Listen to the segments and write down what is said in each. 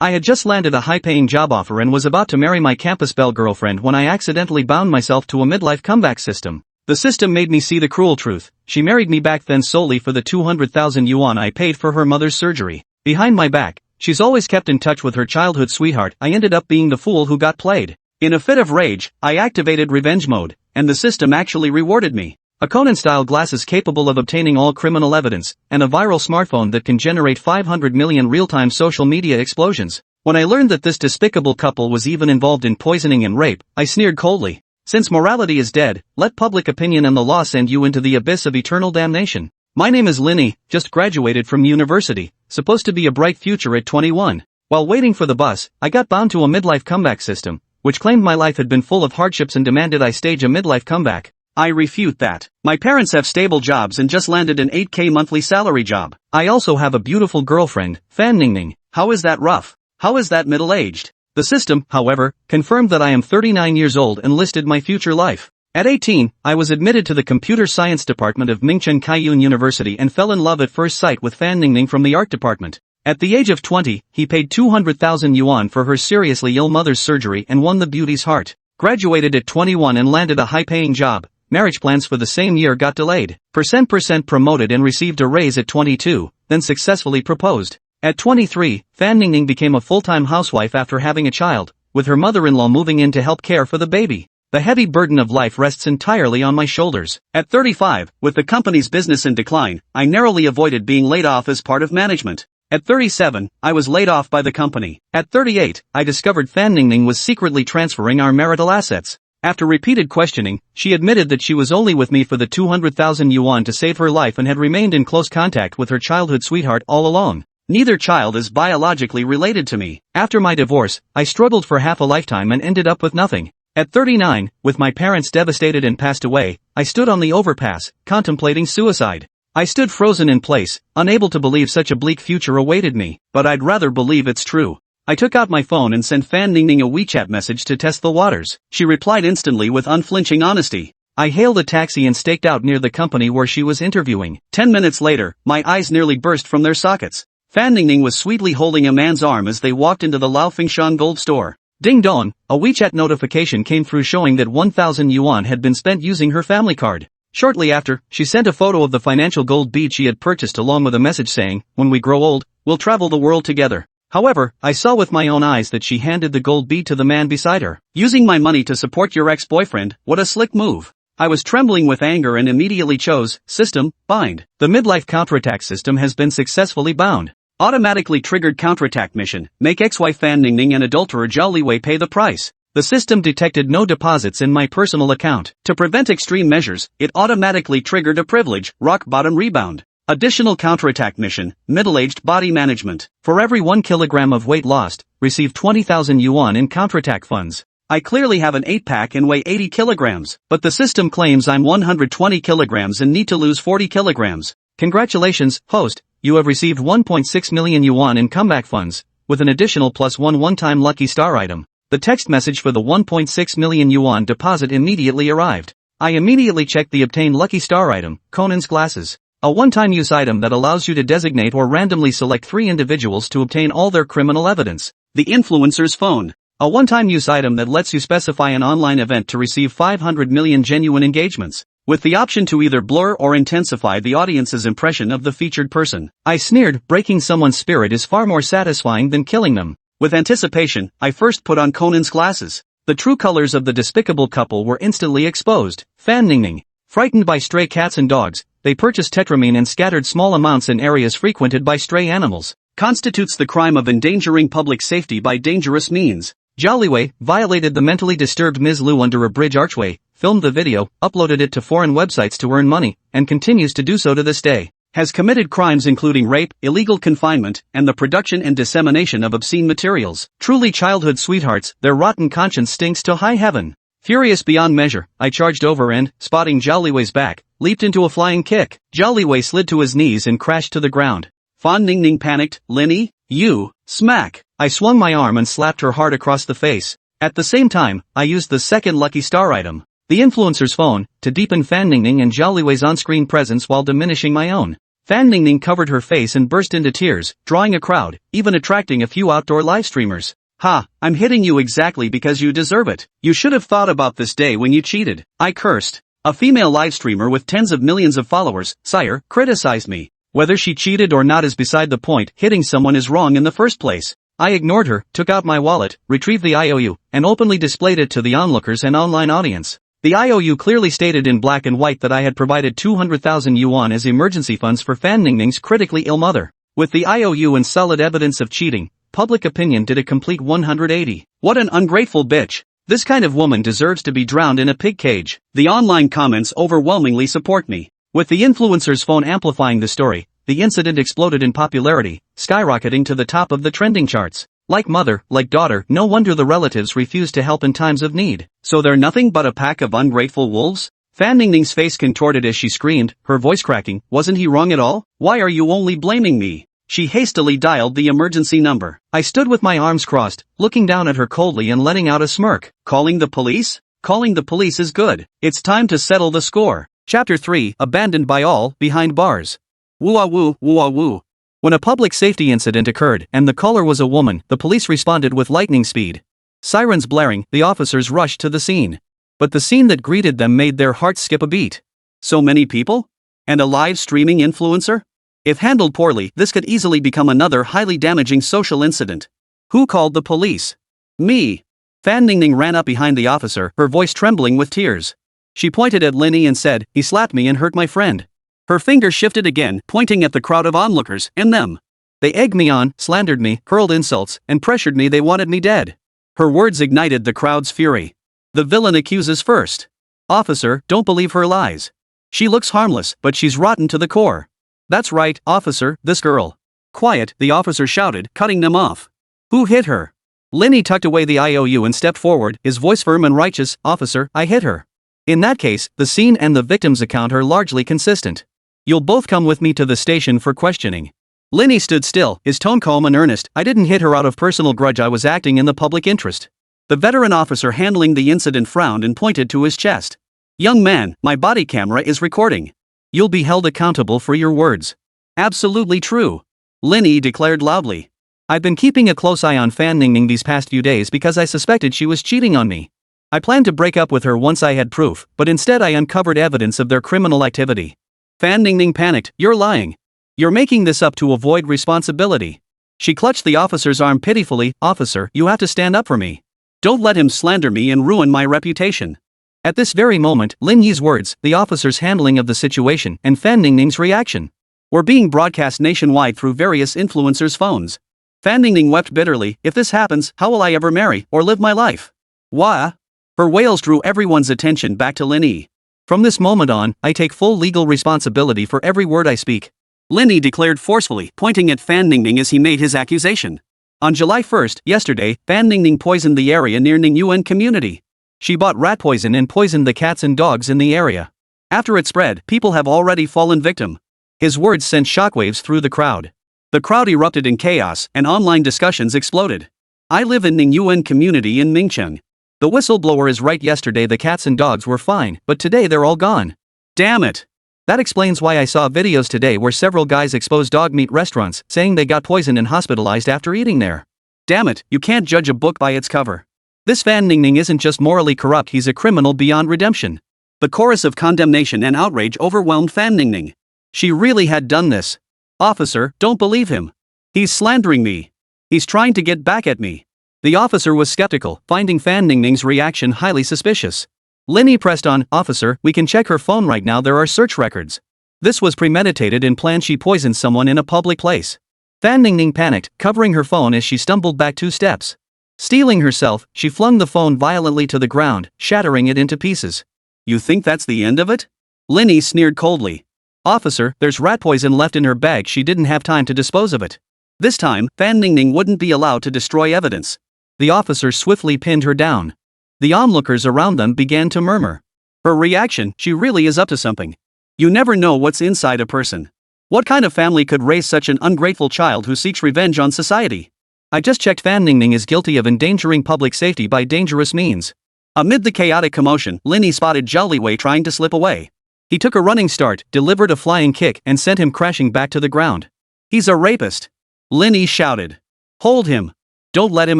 I had just landed a high-paying job offer and was about to marry my campus belle girlfriend when I accidentally bound myself to a midlife comeback system. The system made me see the cruel truth. She married me back then solely for the 200,000 yuan I paid for her mother's surgery. Behind my back, she's always kept in touch with her childhood sweetheart. I ended up being the fool who got played. In a fit of rage, I activated revenge mode, and the system actually rewarded me. A Conan-style glasses capable of obtaining all criminal evidence, and a viral smartphone that can generate 500 million real-time social media explosions. When I learned that this despicable couple was even involved in poisoning and rape, I sneered coldly. Since morality is dead, let public opinion and the law send you into the abyss of eternal damnation. My name is Lin Yi, just graduated from university, supposed to be a bright future at 21. While waiting for the bus, I got bound to a midlife comeback system, which claimed my life had been full of hardships and demanded I stage a midlife comeback. I refute that. My parents have stable jobs and just landed an 8K monthly salary job. I also have a beautiful girlfriend, Fan Ningning. How is that rough? How is that middle-aged? The system, however, confirmed that I am 39 years old and listed my future life. At 18, I was admitted to the computer science department of Mingchen Kaiyun University and fell in love at first sight with Fan Ningning from the art department. At the age of 20, he paid 200,000 yuan for her seriously ill mother's surgery and won the beauty's heart. Graduated at 21 and landed a high-paying job. Marriage plans for the same year got delayed. Percent promoted and received a raise at 22, then successfully proposed. At 23, Fan Ningning became a full-time housewife after having a child, with her mother-in-law moving in to help care for the baby. The heavy burden of life rests entirely on my shoulders. At 35, with the company's business in decline, I narrowly avoided being laid off as part of management. At 37, I was laid off by the company. At 38, I discovered Fan Ningning was secretly transferring our marital assets. After repeated questioning, she admitted that she was only with me for the 200,000 yuan to save her life and had remained in close contact with her childhood sweetheart all along. Neither child is biologically related to me. After my divorce, I struggled for half a lifetime and ended up with nothing. At 39, with my parents devastated and passed away, I stood on the overpass, contemplating suicide. I stood frozen in place, unable to believe such a bleak future awaited me, but I'd rather believe it's true. I took out my phone and sent Fan Ningning a WeChat message to test the waters. She replied instantly with unflinching honesty. I hailed a taxi and staked out near the company where she was interviewing. 10 minutes later, my eyes nearly burst from their sockets. Fan Ningning was sweetly holding a man's arm as they walked into the Laofingshan gold store. Ding dong, a WeChat notification came through showing that 1,000 yuan had been spent using her family card. Shortly after, she sent a photo of the financial gold bead she had purchased along with a message saying, "When we grow old, we'll travel the world together." However, I saw with my own eyes that she handed the gold bead to the man beside her. Using my money to support your ex-boyfriend, what a slick move. I was trembling with anger and immediately chose, System, Bind. The midlife counterattack system has been successfully bound. Automatically triggered counterattack mission, make ex-wife Fan Ningning and adulterer Zhao Liwei pay the price. The system detected no deposits in my personal account. To prevent extreme measures, it automatically triggered a privilege, rock bottom rebound. Additional counterattack mission, middle-aged body management. For every 1 kilogram of weight lost, receive 20,000 yuan in counterattack funds. I clearly have an 8-pack and weigh 80 kilograms, but the system claims I'm 120 kilograms and need to lose 40 kilograms. Congratulations, host, you have received 1.6 million yuan in comeback funds, with an additional +1 one-time lucky star item. The text message for the 1.6 million yuan deposit immediately arrived. I immediately checked the obtained lucky star item, Conan's glasses. A one-time use item that allows you to designate or randomly select 3 individuals to obtain all their criminal evidence. The influencer's phone. A one-time use item that lets you specify an online event to receive 500 million genuine engagements, with the option to either blur or intensify the audience's impression of the featured person. I sneered, breaking someone's spirit is far more satisfying than killing them. With anticipation, I first put on Conan's glasses. The true colors of the despicable couple were instantly exposed. Fan Ningning. Frightened by stray cats and dogs, they purchased tetramine and scattered small amounts in areas frequented by stray animals. Constitutes the crime of endangering public safety by dangerous means. Zhao Liwei violated the mentally disturbed Ms. Liu under a bridge archway, filmed the video, uploaded it to foreign websites to earn money, and continues to do so to this day. Has committed crimes including rape, illegal confinement, and the production and dissemination of obscene materials. Truly childhood sweethearts, their rotten conscience stinks to high heaven. Furious beyond measure, I charged over and, spotting Zhao Liwei's back, leaped into a flying kick. Zhao Liwei slid to his knees and crashed to the ground. Fan Ningning panicked, Lin Yi, you, smack. I swung my arm and slapped her hard across the face. At the same time, I used the second lucky star item, the influencer's phone, to deepen Fan Ningning and Zhao Liwei's on-screen presence while diminishing my own. Fan Ningning covered her face and burst into tears, drawing a crowd, even attracting a few outdoor live streamers. Ha, I'm hitting you exactly because you deserve it. You should have thought about this day when you cheated. I cursed. A female live streamer with tens of millions of followers, sire, criticized me. Whether she cheated or not is beside the point, hitting someone is wrong in the first place. I ignored her, took out my wallet, retrieved the IOU, and openly displayed it to the onlookers and online audience. The IOU clearly stated in black and white that I had provided 200,000 yuan as emergency funds for Fan Ningning's critically ill mother. With the IOU and solid evidence of cheating, public opinion did a complete 180. What an ungrateful bitch. This kind of woman deserves to be drowned in a pig cage. The online comments overwhelmingly support me. With the influencer's phone amplifying the story, the incident exploded in popularity, skyrocketing to the top of the trending charts. Like mother, like daughter, no wonder the relatives refuse to help in times of need. So they're nothing but a pack of ungrateful wolves? Fan Ningning's face contorted as she screamed, her voice cracking. Wasn't he wrong at all? Why are you only blaming me? She hastily dialed the emergency number. I stood with my arms crossed, looking down at her coldly and letting out a smirk. Calling the police? Calling the police is good. It's time to settle the score. Chapter 3, Abandoned by All, Behind Bars. Woo-ah-woo, woo-ah-woo. When a public safety incident occurred and the caller was a woman, the police responded with lightning speed. Sirens blaring, the officers rushed to the scene. But the scene that greeted them made their hearts skip a beat. So many people? And a live streaming influencer? If handled poorly, this could easily become another highly damaging social incident. Who called the police? Me. Fan Ningning ran up behind the officer, her voice trembling with tears. She pointed at Lin Yi and said, "He slapped me and hurt my friend." Her finger shifted again, pointing at the crowd of onlookers and them. They egged me on, slandered me, hurled insults, and pressured me. They wanted me dead. Her words ignited the crowd's fury. The villain accuses first. Officer, don't believe her lies. She looks harmless, but she's rotten to the core. That's right, officer, this girl. Quiet, the officer shouted, cutting them off. Who hit her? Lin Yi tucked away the IOU and stepped forward, his voice firm and righteous. Officer, I hit her. In that case, the scene and the victim's account are largely consistent. You'll both come with me to the station for questioning. Lin Yi stood still, his tone calm and earnest. I didn't hit her out of personal grudge. I was acting in the public interest. The veteran officer handling the incident frowned and pointed to his chest. Young man, my body camera is recording. You'll be held accountable for your words. Absolutely true. Lin Yi declared loudly. I've been keeping a close eye on Fan Ningning these past few days because I suspected she was cheating on me. I planned to break up with her once I had proof, but instead I uncovered evidence of their criminal activity. Fan Ningning panicked. You're lying. You're making this up to avoid responsibility. She clutched the officer's arm pitifully. Officer, you have to stand up for me. Don't let him slander me and ruin my reputation. At this very moment, Lin Yi's words, the officer's handling of the situation, and Fan Ningning's reaction were being broadcast nationwide through various influencers' phones. Fan Ningning wept bitterly. If this happens, how will I ever marry or live my life? Wah! Her wails drew everyone's attention back to Lin Yi. From this moment on, I take full legal responsibility for every word I speak. Lin Yi declared forcefully, pointing at Fan Ningning as he made his accusation. On July 1st, yesterday, Fan Ningning poisoned the area near Ningyuan community. She bought rat poison and poisoned the cats and dogs in the area. After it spread, people have already fallen victim. His words sent shockwaves through the crowd. The crowd erupted in chaos, and online discussions exploded. I live in Ningyuan community in Mingcheng. The whistleblower is right. Yesterday the cats and dogs were fine, but today they're all gone. Damn it. That explains why I saw videos today where several guys expose dog meat restaurants, saying they got poisoned and hospitalized after eating there. Damn it, you can't judge a book by its cover. This Fan Ningning isn't just morally corrupt, he's a criminal beyond redemption. The chorus of condemnation and outrage overwhelmed Fan Ningning. She really had done this. Officer, don't believe him. He's slandering me. He's trying to get back at me. The officer was skeptical, finding Fan Ningning's reaction highly suspicious. Lin Yi pressed on. Officer, we can check her phone right now. There are search records. This was premeditated and planned. She poisoned someone in a public place. Fan Ningning panicked, covering her phone as she stumbled back 2 steps. Steeling herself, she flung the phone violently to the ground, shattering it into pieces. You think that's the end of it? Lin Yi sneered coldly. Officer, there's rat poison left in her bag. She didn't have time to dispose of it. This time, Fan Ningning wouldn't be allowed to destroy evidence. The officer swiftly pinned her down. The onlookers around them began to murmur. Her reaction, she really is up to something. You never know what's inside a person. What kind of family could raise such an ungrateful child who seeks revenge on society? I just checked. Fan Ningning is guilty of endangering public safety by dangerous means. Amid the chaotic commotion, Lin Yi spotted Zhao Liwei trying to slip away. He took a running start, delivered a flying kick, and sent him crashing back to the ground. He's a rapist! Lin Yi shouted. Hold him! Don't let him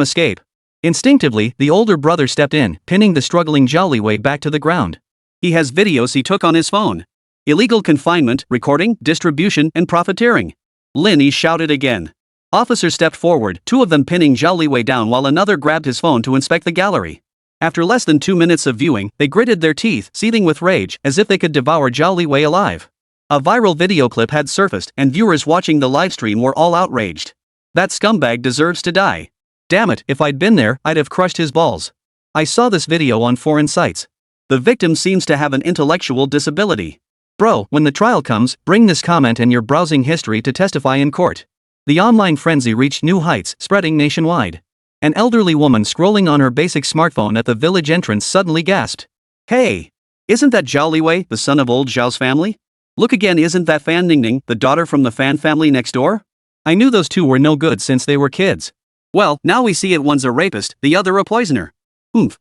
escape! Instinctively, the older brother stepped in, pinning the struggling Zhao Liwei back to the ground. He has videos he took on his phone. Illegal confinement, recording, distribution, and profiteering. Lin Yi shouted again. Officers stepped forward, two of them pinning Zhao Liwei down while another grabbed his phone to inspect the gallery. After less than 2 minutes of viewing, they gritted their teeth, seething with rage, as if they could devour Zhao Liwei alive. A viral video clip had surfaced, and viewers watching the livestream were all outraged. That scumbag deserves to die. Damn it, if I'd been there, I'd have crushed his balls. I saw this video on foreign sites. The victim seems to have an intellectual disability. Bro, when the trial comes, bring this comment and your browsing history to testify in court. The online frenzy reached new heights, spreading nationwide. An elderly woman scrolling on her basic smartphone at the village entrance suddenly gasped. Hey! Isn't that Zhao Liwei, the son of old Zhao's family? Look again, isn't that Fan Ningning, the daughter from the Fan family next door? I knew those two were no good since they were kids. Well, now we see it, one's a rapist, the other a poisoner.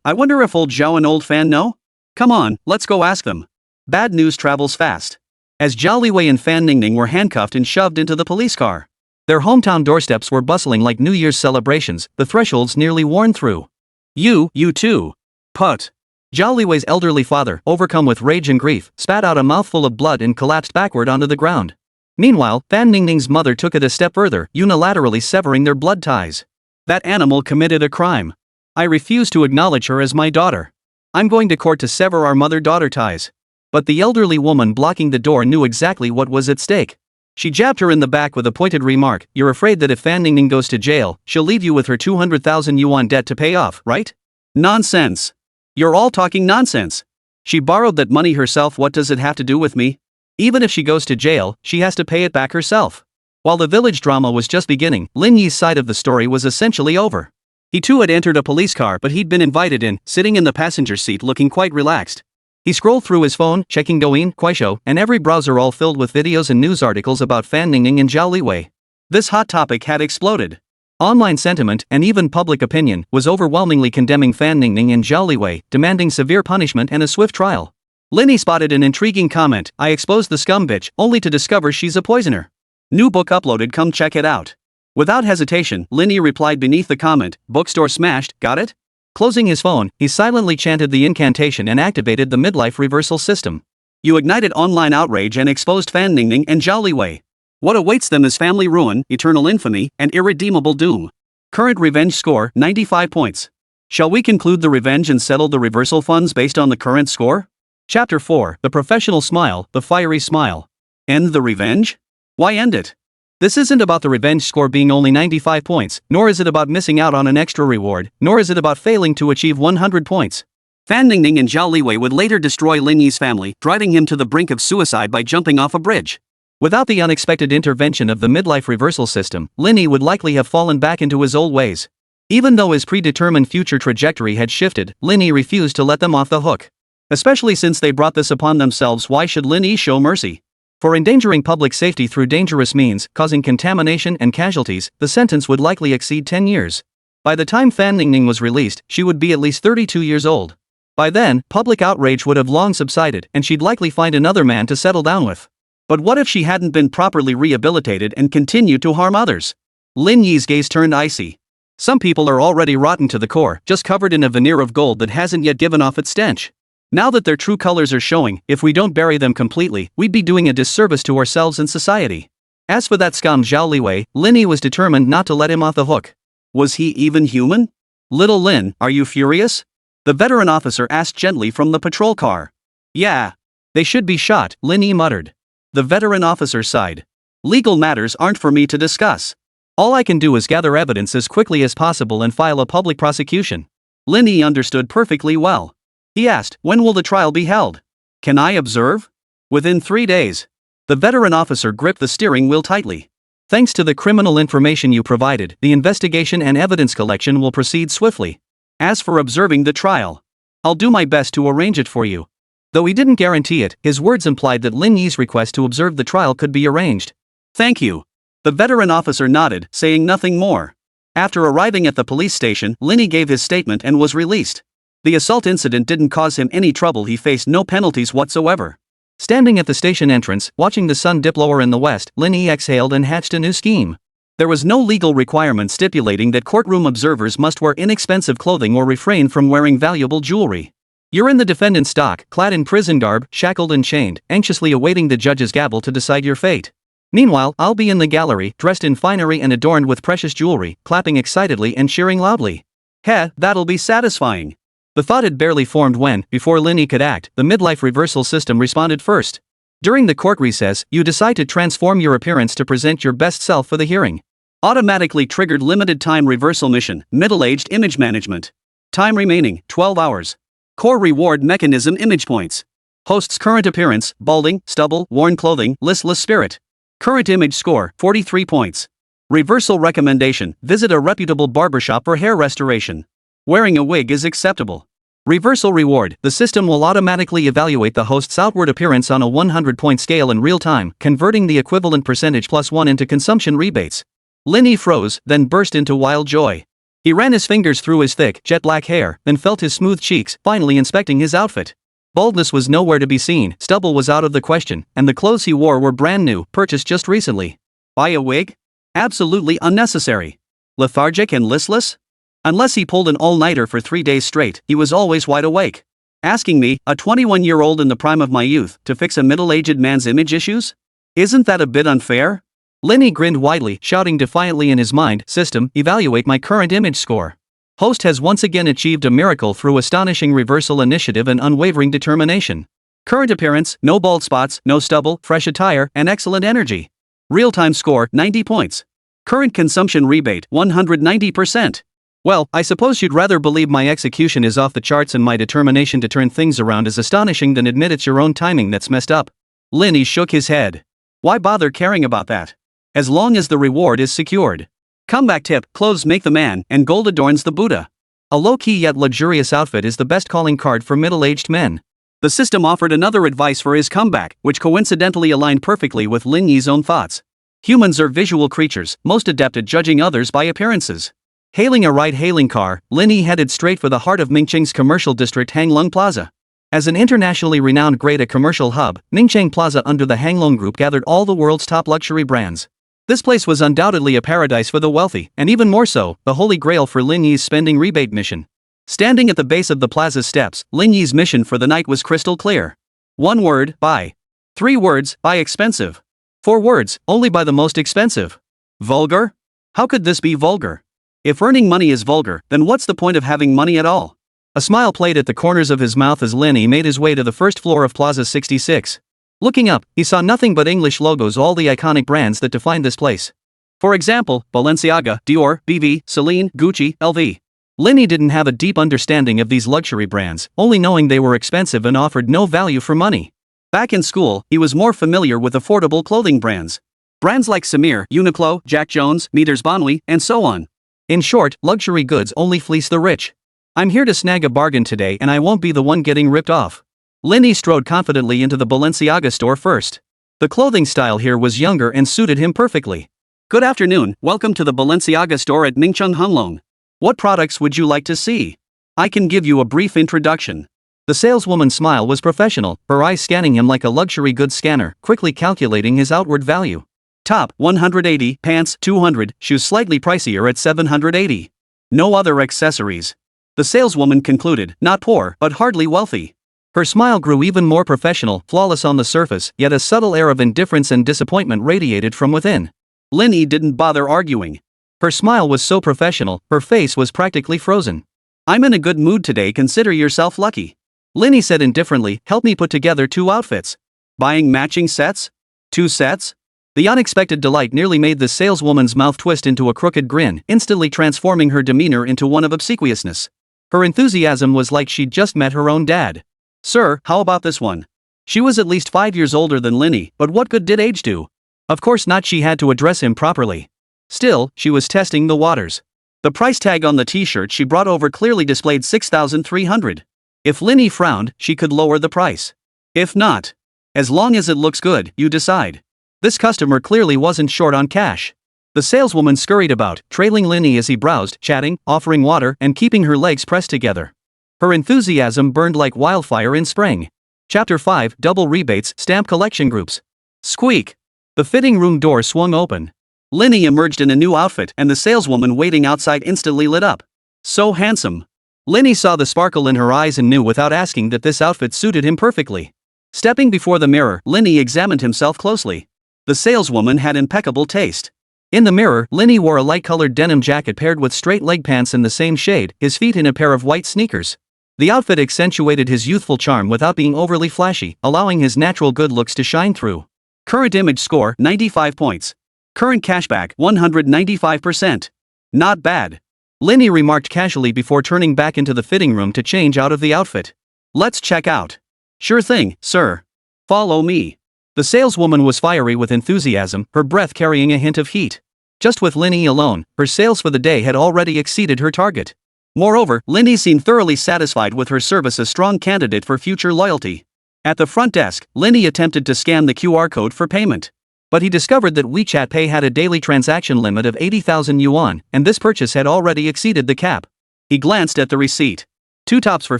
I wonder if old Zhao and old Fan know? Come on, let's go ask them. Bad news travels fast. As Zhao Liwei and Fan Ningning were handcuffed and shoved into the police car. Their hometown doorsteps were bustling like New Year's celebrations, the thresholds nearly worn through. You too. Put. Zhao Liwei's elderly father, overcome with rage and grief, spat out a mouthful of blood and collapsed backward onto the ground. Meanwhile, Fan Ningning's mother took it a step further, unilaterally severing their blood ties. That animal committed a crime. I refuse to acknowledge her as my daughter. I'm going to court to sever our mother-daughter ties. But the elderly woman blocking the door knew exactly what was at stake. She jabbed her in the back with a pointed remark. You're afraid that if Fan Ningning goes to jail, she'll leave you with her 200,000 yuan debt to pay off, right? Nonsense. You're all talking nonsense. She borrowed that money herself. What does it have to do with me? Even if she goes to jail, she has to pay it back herself. While the village drama was just beginning, Lin Yi's side of the story was essentially over. He too had entered a police car, but he'd been invited in, sitting in the passenger seat looking quite relaxed. He scrolled through his phone, checking Douyin, Kuaishou, and every browser all filled with videos and news articles about Fan Ningning and Zhao Liwei. This hot topic had exploded. Online sentiment, and even public opinion, was overwhelmingly condemning Fan Ningning and Zhao Liwei, demanding severe punishment and a swift trial. Lin Yi spotted an intriguing comment. I exposed the scum bitch, only to discover she's a poisoner. New book uploaded, come check it out. Without hesitation, Lin Yi replied beneath the comment, bookstore smashed, got it? Closing his phone, he silently chanted the incantation and activated the midlife reversal system. You ignited online outrage and exposed Fan Ningning and Zhao Liwei. What awaits them is family ruin, eternal infamy, and irredeemable doom. Current revenge score, 95 points. Shall we conclude the revenge and settle the reversal funds based on the current score? Chapter 4, The Professional Smile, The Fiery Smile. End the revenge? Why end it? This isn't about the revenge score being only 95 points, nor is it about missing out on an extra reward, nor is it about failing to achieve 100 points. Fan Ningning and Zhao Liwei would later destroy Lin Yi's family, driving him to the brink of suicide by jumping off a bridge. Without the unexpected intervention of the midlife reversal system, Lin Yi would likely have fallen back into his old ways. Even though his predetermined future trajectory had shifted, Lin Yi refused to let them off the hook. Especially since they brought this upon themselves, why should Lin Yi show mercy? For endangering public safety through dangerous means, causing contamination and casualties, the sentence would likely exceed 10 years. By the time Fan Ningning was released, she would be at least 32 years old. By then, public outrage would have long subsided, and she'd likely find another man to settle down with. But what if she hadn't been properly rehabilitated and continued to harm others? Lin Yi's gaze turned icy. Some people are already rotten to the core, just covered in a veneer of gold that hasn't yet given off its stench. Now that their true colors are showing, if we don't bury them completely, we'd be doing a disservice to ourselves and society. As for that scum Zhao Liwei, Lin Yi was determined not to let him off the hook. Was he even human? Little Lin, are you furious? The veteran officer asked gently from the patrol car. Yeah. They should be shot, Lin Yi muttered. The veteran officer sighed. Legal matters aren't for me to discuss. All I can do is gather evidence as quickly as possible and file a public prosecution. Lin Yi understood perfectly well. He asked, when will the trial be held? Can I observe? Within 3 days. The veteran officer gripped the steering wheel tightly. Thanks to the criminal information you provided, the investigation and evidence collection will proceed swiftly. As for observing the trial, I'll do my best to arrange it for you. Though he didn't guarantee it, his words implied that Lin Yi's request to observe the trial could be arranged. Thank you. The veteran officer nodded, saying nothing more. After arriving at the police station, Lin Yi gave his statement and was released. The assault incident didn't cause him any trouble. He faced no penalties whatsoever. Standing at the station entrance, watching the sun dip lower in the west, Lin Yi exhaled and hatched a new scheme. There was no legal requirement stipulating that courtroom observers must wear inexpensive clothing or refrain from wearing valuable jewelry. You're in the defendant's dock, clad in prison garb, shackled and chained, anxiously awaiting the judge's gavel to decide your fate. Meanwhile, I'll be in the gallery, dressed in finery and adorned with precious jewelry, clapping excitedly and cheering loudly. Heh, that'll be satisfying. The thought had barely formed when, before Lin Yi could act, the midlife reversal system responded first. During the court recess, you decide to transform your appearance to present your best self for the hearing. Automatically triggered limited time reversal mission, middle-aged image management. Time remaining, 12 hours. Core reward mechanism image points. Host's current appearance, balding, stubble, worn clothing, listless spirit. Current image score, 43 points. Reversal recommendation, visit a reputable barbershop for hair restoration. Wearing a wig is acceptable. Reversal reward, the system will automatically evaluate the host's outward appearance on a 100-point scale in real time, converting the equivalent percentage +1 into consumption rebates. Lin Yi froze, then burst into wild joy. He ran his fingers through his thick, jet-black hair, then felt his smooth cheeks, finally inspecting his outfit. Baldness was nowhere to be seen, stubble was out of the question, and the clothes he wore were brand new, purchased just recently. Buy a wig? Absolutely unnecessary. Lethargic and listless? Unless he pulled an all-nighter for 3 days straight, he was always wide awake. Asking me, a 21-year-old in the prime of my youth, to fix a middle-aged man's image issues? Isn't that a bit unfair? Lin Yi grinned widely, shouting defiantly in his mind, "System, evaluate my current image score." Host has once again achieved a miracle through astonishing reversal initiative and unwavering determination. Current appearance, no bald spots, no stubble, fresh attire, and excellent energy. Real-time score, 90 points. Current consumption rebate, 190%. Well, I suppose you'd rather believe my execution is off the charts and my determination to turn things around is astonishing than admit it's your own timing that's messed up. Lin Yi shook his head. Why bother caring about that? As long as the reward is secured. Comeback tip, clothes make the man, and gold adorns the Buddha. A low-key yet luxurious outfit is the best calling card for middle-aged men. The system offered another advice for his comeback, which coincidentally aligned perfectly with Lin Yi's own thoughts. Humans are visual creatures, most adept at judging others by appearances. Hailing a ride-hailing car, Lin Yi headed straight for the heart of Ningcheng's commercial district Hanglong Plaza. As an internationally renowned grade A commercial hub, Ningcheng Plaza under the Hanglong Group gathered all the world's top luxury brands. This place was undoubtedly a paradise for the wealthy, and even more so, the holy grail for Lin Yi's spending rebate mission. Standing at the base of the plaza's steps, Lin Yi's mission for the night was crystal clear. 1 word, buy. 3 words, buy expensive. 4 words, only buy the most expensive. Vulgar? How could this be vulgar? If earning money is vulgar, then what's the point of having money at all? A smile played at the corners of his mouth as Lin Yi made his way to the first floor of Plaza 66. Looking up, he saw nothing but English logos, all the iconic brands that defined this place. For example, Balenciaga, Dior, BV, Celine, Gucci, LV. Lin Yi didn't have a deep understanding of these luxury brands, only knowing they were expensive and offered no value for money. Back in school, he was more familiar with affordable clothing brands. Brands like Samir, Uniqlo, Jack Jones, Meters Bonwy, and so on. In short, luxury goods only fleece the rich. I'm here to snag a bargain today and I won't be the one getting ripped off. Lin Yi strode confidently into the Balenciaga store first. The clothing style here was younger and suited him perfectly. Good afternoon, welcome to the Balenciaga store at Ningcheng Hanglong. What products would you like to see? I can give you a brief introduction. The saleswoman's smile was professional, her eyes scanning him like a luxury goods scanner, quickly calculating his outward value. Top, 180, pants, 200, shoes slightly pricier at 780. No other accessories. The saleswoman concluded, not poor, but hardly wealthy. Her smile grew even more professional, flawless on the surface, yet a subtle air of indifference and disappointment radiated from within. Lin Yi didn't bother arguing. Her smile was so professional, her face was practically frozen. I'm in a good mood today, consider yourself lucky. Lin Yi said indifferently, help me put together 2 outfits. Buying matching sets? 2 sets? The unexpected delight nearly made the saleswoman's mouth twist into a crooked grin, instantly transforming her demeanor into one of obsequiousness. Her enthusiasm was like she'd just met her own dad. Sir, how about this one? She was at least 5 years older than Lin Yi, but what good did age do? Of course not, she had to address him properly. Still, she was testing the waters. The price tag on the t-shirt she brought over clearly displayed 6,300. If Lin Yi frowned, she could lower the price. If not, as long as it looks good, you decide. This customer clearly wasn't short on cash. The saleswoman scurried about, trailing Lin Yi as he browsed, chatting, offering water, and keeping her legs pressed together. Her enthusiasm burned like wildfire in spring. Chapter 5, Double Rebates, Stamp Collection Groups. Squeak. The fitting room door swung open. Lin Yi emerged in a new outfit and the saleswoman waiting outside instantly lit up. So handsome. Lin Yi saw the sparkle in her eyes and knew without asking that this outfit suited him perfectly. Stepping before the mirror, Lin Yi examined himself closely. The saleswoman had impeccable taste. In the mirror, Lin Yi wore a light-colored denim jacket paired with straight leg pants in the same shade, his feet in a pair of white sneakers. The outfit accentuated his youthful charm without being overly flashy, allowing his natural good looks to shine through. Current image score, 95 points. Current cashback, 195%. Not bad. Lin Yi remarked casually before turning back into the fitting room to change out of the outfit. Let's check out. Sure thing, sir. Follow me. The saleswoman was fiery with enthusiasm, her breath carrying a hint of heat. Just with Lin Yi alone, her sales for the day had already exceeded her target. Moreover, Lin Yi seemed thoroughly satisfied with her service, a strong candidate for future loyalty. At the front desk, Lin Yi attempted to scan the QR code for payment. But he discovered that WeChat Pay had a daily transaction limit of 80,000 yuan, and this purchase had already exceeded the cap. He glanced at the receipt. 2 tops for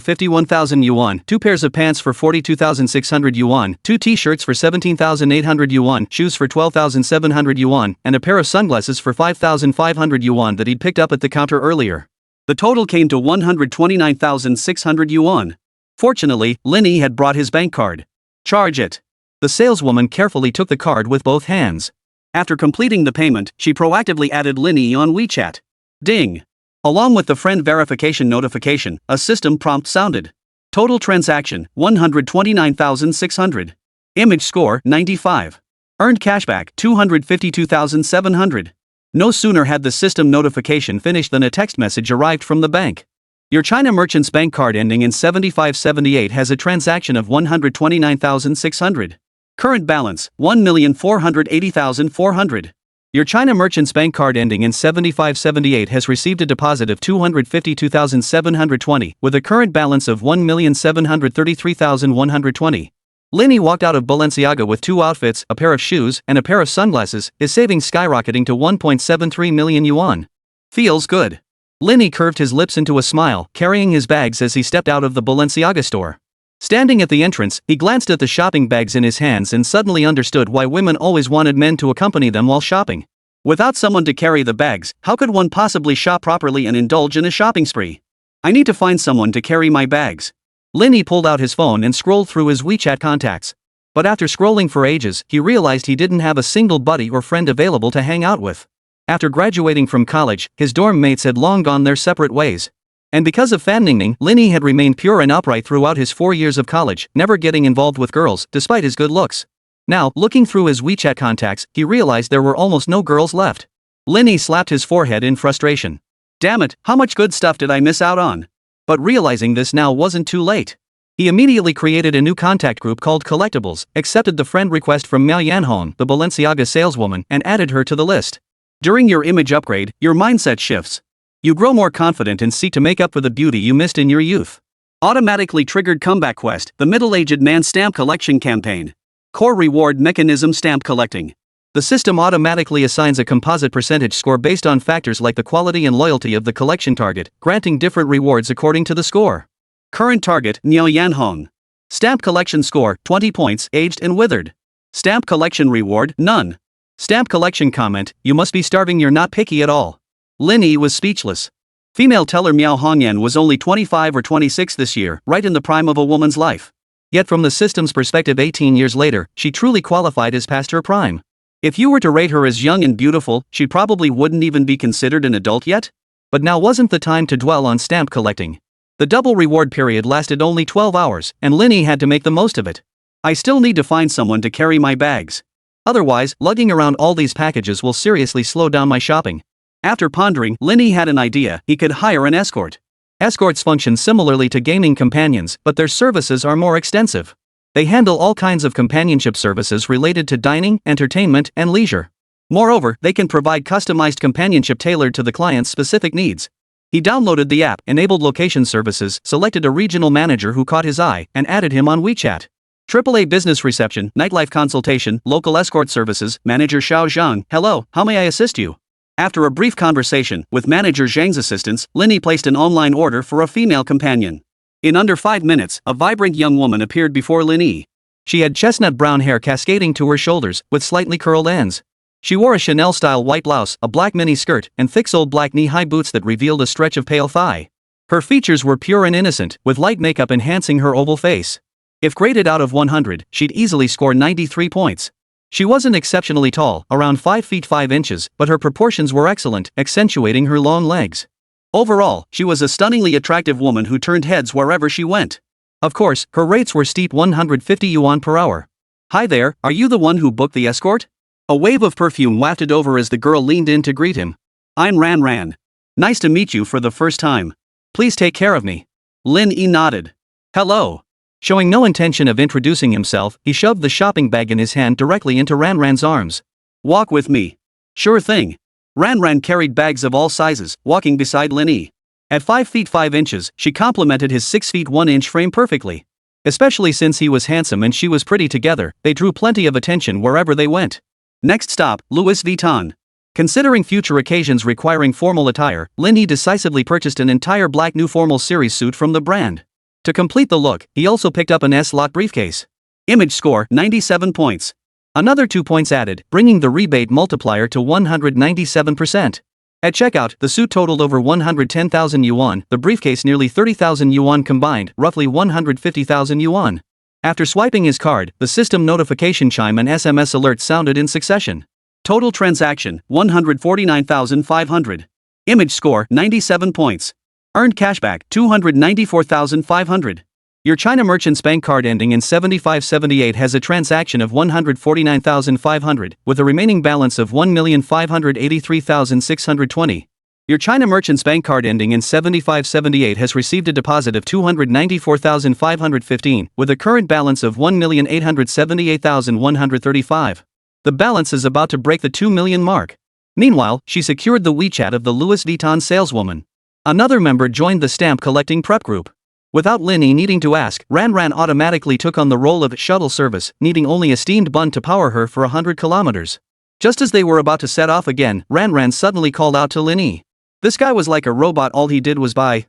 51,000 yuan, 2 pairs of pants for 42,600 yuan, 2 t-shirts for 17,800 yuan, shoes for 12,700 yuan, and a pair of sunglasses for 5,500 yuan that he'd picked up at the counter earlier. The total came to 129,600 yuan. Fortunately, Lin Yi had brought his bank card. Charge it. The saleswoman carefully took the card with both hands. After completing the payment, she proactively added Lin Yi on WeChat. Ding. Along with the friend verification notification, a system prompt sounded. Total transaction, 129,600. Image score, 95. Earned cashback, 252,700. No sooner had the system notification finished than a text message arrived from the bank. Your China Merchants Bank card ending in 7578 has a transaction of 129,600. Current balance, 1,480,400. Your China Merchants Bank card ending in 7578 has received a deposit of 252,720, with a current balance of 1,733,120. Lin Yi walked out of Balenciaga with 2 outfits, a pair of shoes, and a pair of sunglasses, his savings skyrocketing to 1.73 million yuan. Feels good. Lin Yi curved his lips into a smile, carrying his bags as he stepped out of the Balenciaga store. Standing at the entrance, he glanced at the shopping bags in his hands and suddenly understood why women always wanted men to accompany them while shopping. Without someone to carry the bags, how could one possibly shop properly and indulge in a shopping spree? I need to find someone to carry my bags. Lin Yi pulled out his phone and scrolled through his WeChat contacts. But after scrolling for ages, he realized he didn't have a single buddy or friend available to hang out with. After graduating from college, his dorm mates had long gone their separate ways. And because of Fan Ningning, Lin Yi had remained pure and upright throughout his 4 years of college, never getting involved with girls, despite his good looks. Now, looking through his WeChat contacts, he realized there were almost no girls left. Lin Yi slapped his forehead in frustration. Damn it, how much good stuff did I miss out on? But realizing this now wasn't too late. He immediately created a new contact group called Collectibles, accepted the friend request from Miao Yanhong, the Balenciaga saleswoman, and added her to the list. During your image upgrade, your mindset shifts. You grow more confident and seek to make up for the beauty you missed in your youth. Automatically triggered comeback quest, the middle-aged man stamp collection campaign. Core reward mechanism stamp collecting. The system automatically assigns a composite percentage score based on factors like the quality and loyalty of the collection target, granting different rewards according to the score. Current target, Miao Yanhong. Stamp collection score, 20 points, aged and withered. Stamp collection reward, none. Stamp collection comment, you must be starving, you're not picky at all. Lin Yi was speechless. Female teller Miao Hongyan was only 25 or 26 this year, right in the prime of a woman's life. Yet from the system's perspective 18 years later, she truly qualified as past her prime. If you were to rate her as young and beautiful, she probably wouldn't even be considered an adult yet. But now wasn't the time to dwell on stamp collecting. The double reward period lasted only 12 hours, and Lin Yi had to make the most of it. I still need to find someone to carry my bags. Otherwise, lugging around all these packages will seriously slow down my shopping. After pondering, Lin Yi had an idea. He could hire an escort. Escorts function similarly to gaming companions, but their services are more extensive. They handle all kinds of companionship services related to dining, entertainment, and leisure. Moreover, they can provide customized companionship tailored to the client's specific needs. He downloaded the app, enabled location services, selected a regional manager who caught his eye, and added him on WeChat. AAA business reception, nightlife consultation, local escort services, manager Xiao Zhang, hello, how may I assist you? After a brief conversation with manager Zhang's assistance, Lin Yi placed an online order for a female companion. In under 5 minutes, a vibrant young woman appeared before Lin Yi. She had chestnut brown hair cascading to her shoulders, with slightly curled ends. She wore a Chanel-style white blouse, a black mini skirt, and thick soled black knee-high boots that revealed a stretch of pale thigh. Her features were pure and innocent, with light makeup enhancing her oval face. If graded out of 100, she'd easily score 93 points. She wasn't exceptionally tall, around 5 feet 5 inches, but her proportions were excellent, accentuating her long legs. Overall, she was a stunningly attractive woman who turned heads wherever she went. Of course, her rates were steep 150 yuan per hour. "Hi there, are you the one who booked the escort?" A wave of perfume wafted over as the girl leaned in to greet him. "I'm Ran Ran. Nice to meet you for the first time. Please take care of me." Lin Yi nodded. "Hello." Showing no intention of introducing himself, he shoved the shopping bag in his hand directly into Ran Ran's arms. "Walk with me." "Sure thing." Ran Ran carried bags of all sizes, walking beside Lin Yi. At 5 feet 5 inches, she complemented his 6 feet 1 inch frame perfectly. Especially since he was handsome and she was pretty together, they drew plenty of attention wherever they went. Next stop, Louis Vuitton. Considering future occasions requiring formal attire, Lin Yi decisively purchased an entire black new formal series suit from the brand. To complete the look, he also picked up an S-Lot briefcase. Image score, 97 points. Another 2 points added, bringing the rebate multiplier to 197%. At checkout, the suit totaled over 110,000 yuan, the briefcase nearly 30,000 yuan combined, roughly 150,000 yuan. After swiping his card, the system notification chime and SMS alert sounded in succession. Total transaction, 149,500. Image score, 97 points. Earned cashback, 294,500. Your China Merchants Bank card ending in 7578 has a transaction of 149,500, with a remaining balance of 1,583,620. Your China Merchants Bank card ending in 7578 has received a deposit of 294,515, with a current balance of 1,878,135. The balance is about to break the 2 million mark. Meanwhile, she secured the WeChat of the Louis Vuitton saleswoman. Another member joined the stamp collecting prep group. Without Lin Yi needing to ask, Ran Ran automatically took on the role of shuttle service, needing only a steamed bun to power her for 100 kilometers. Just as they were about to set off again, Ran Ran suddenly called out to Lin Yi. This guy was like a robot, all he did was buy.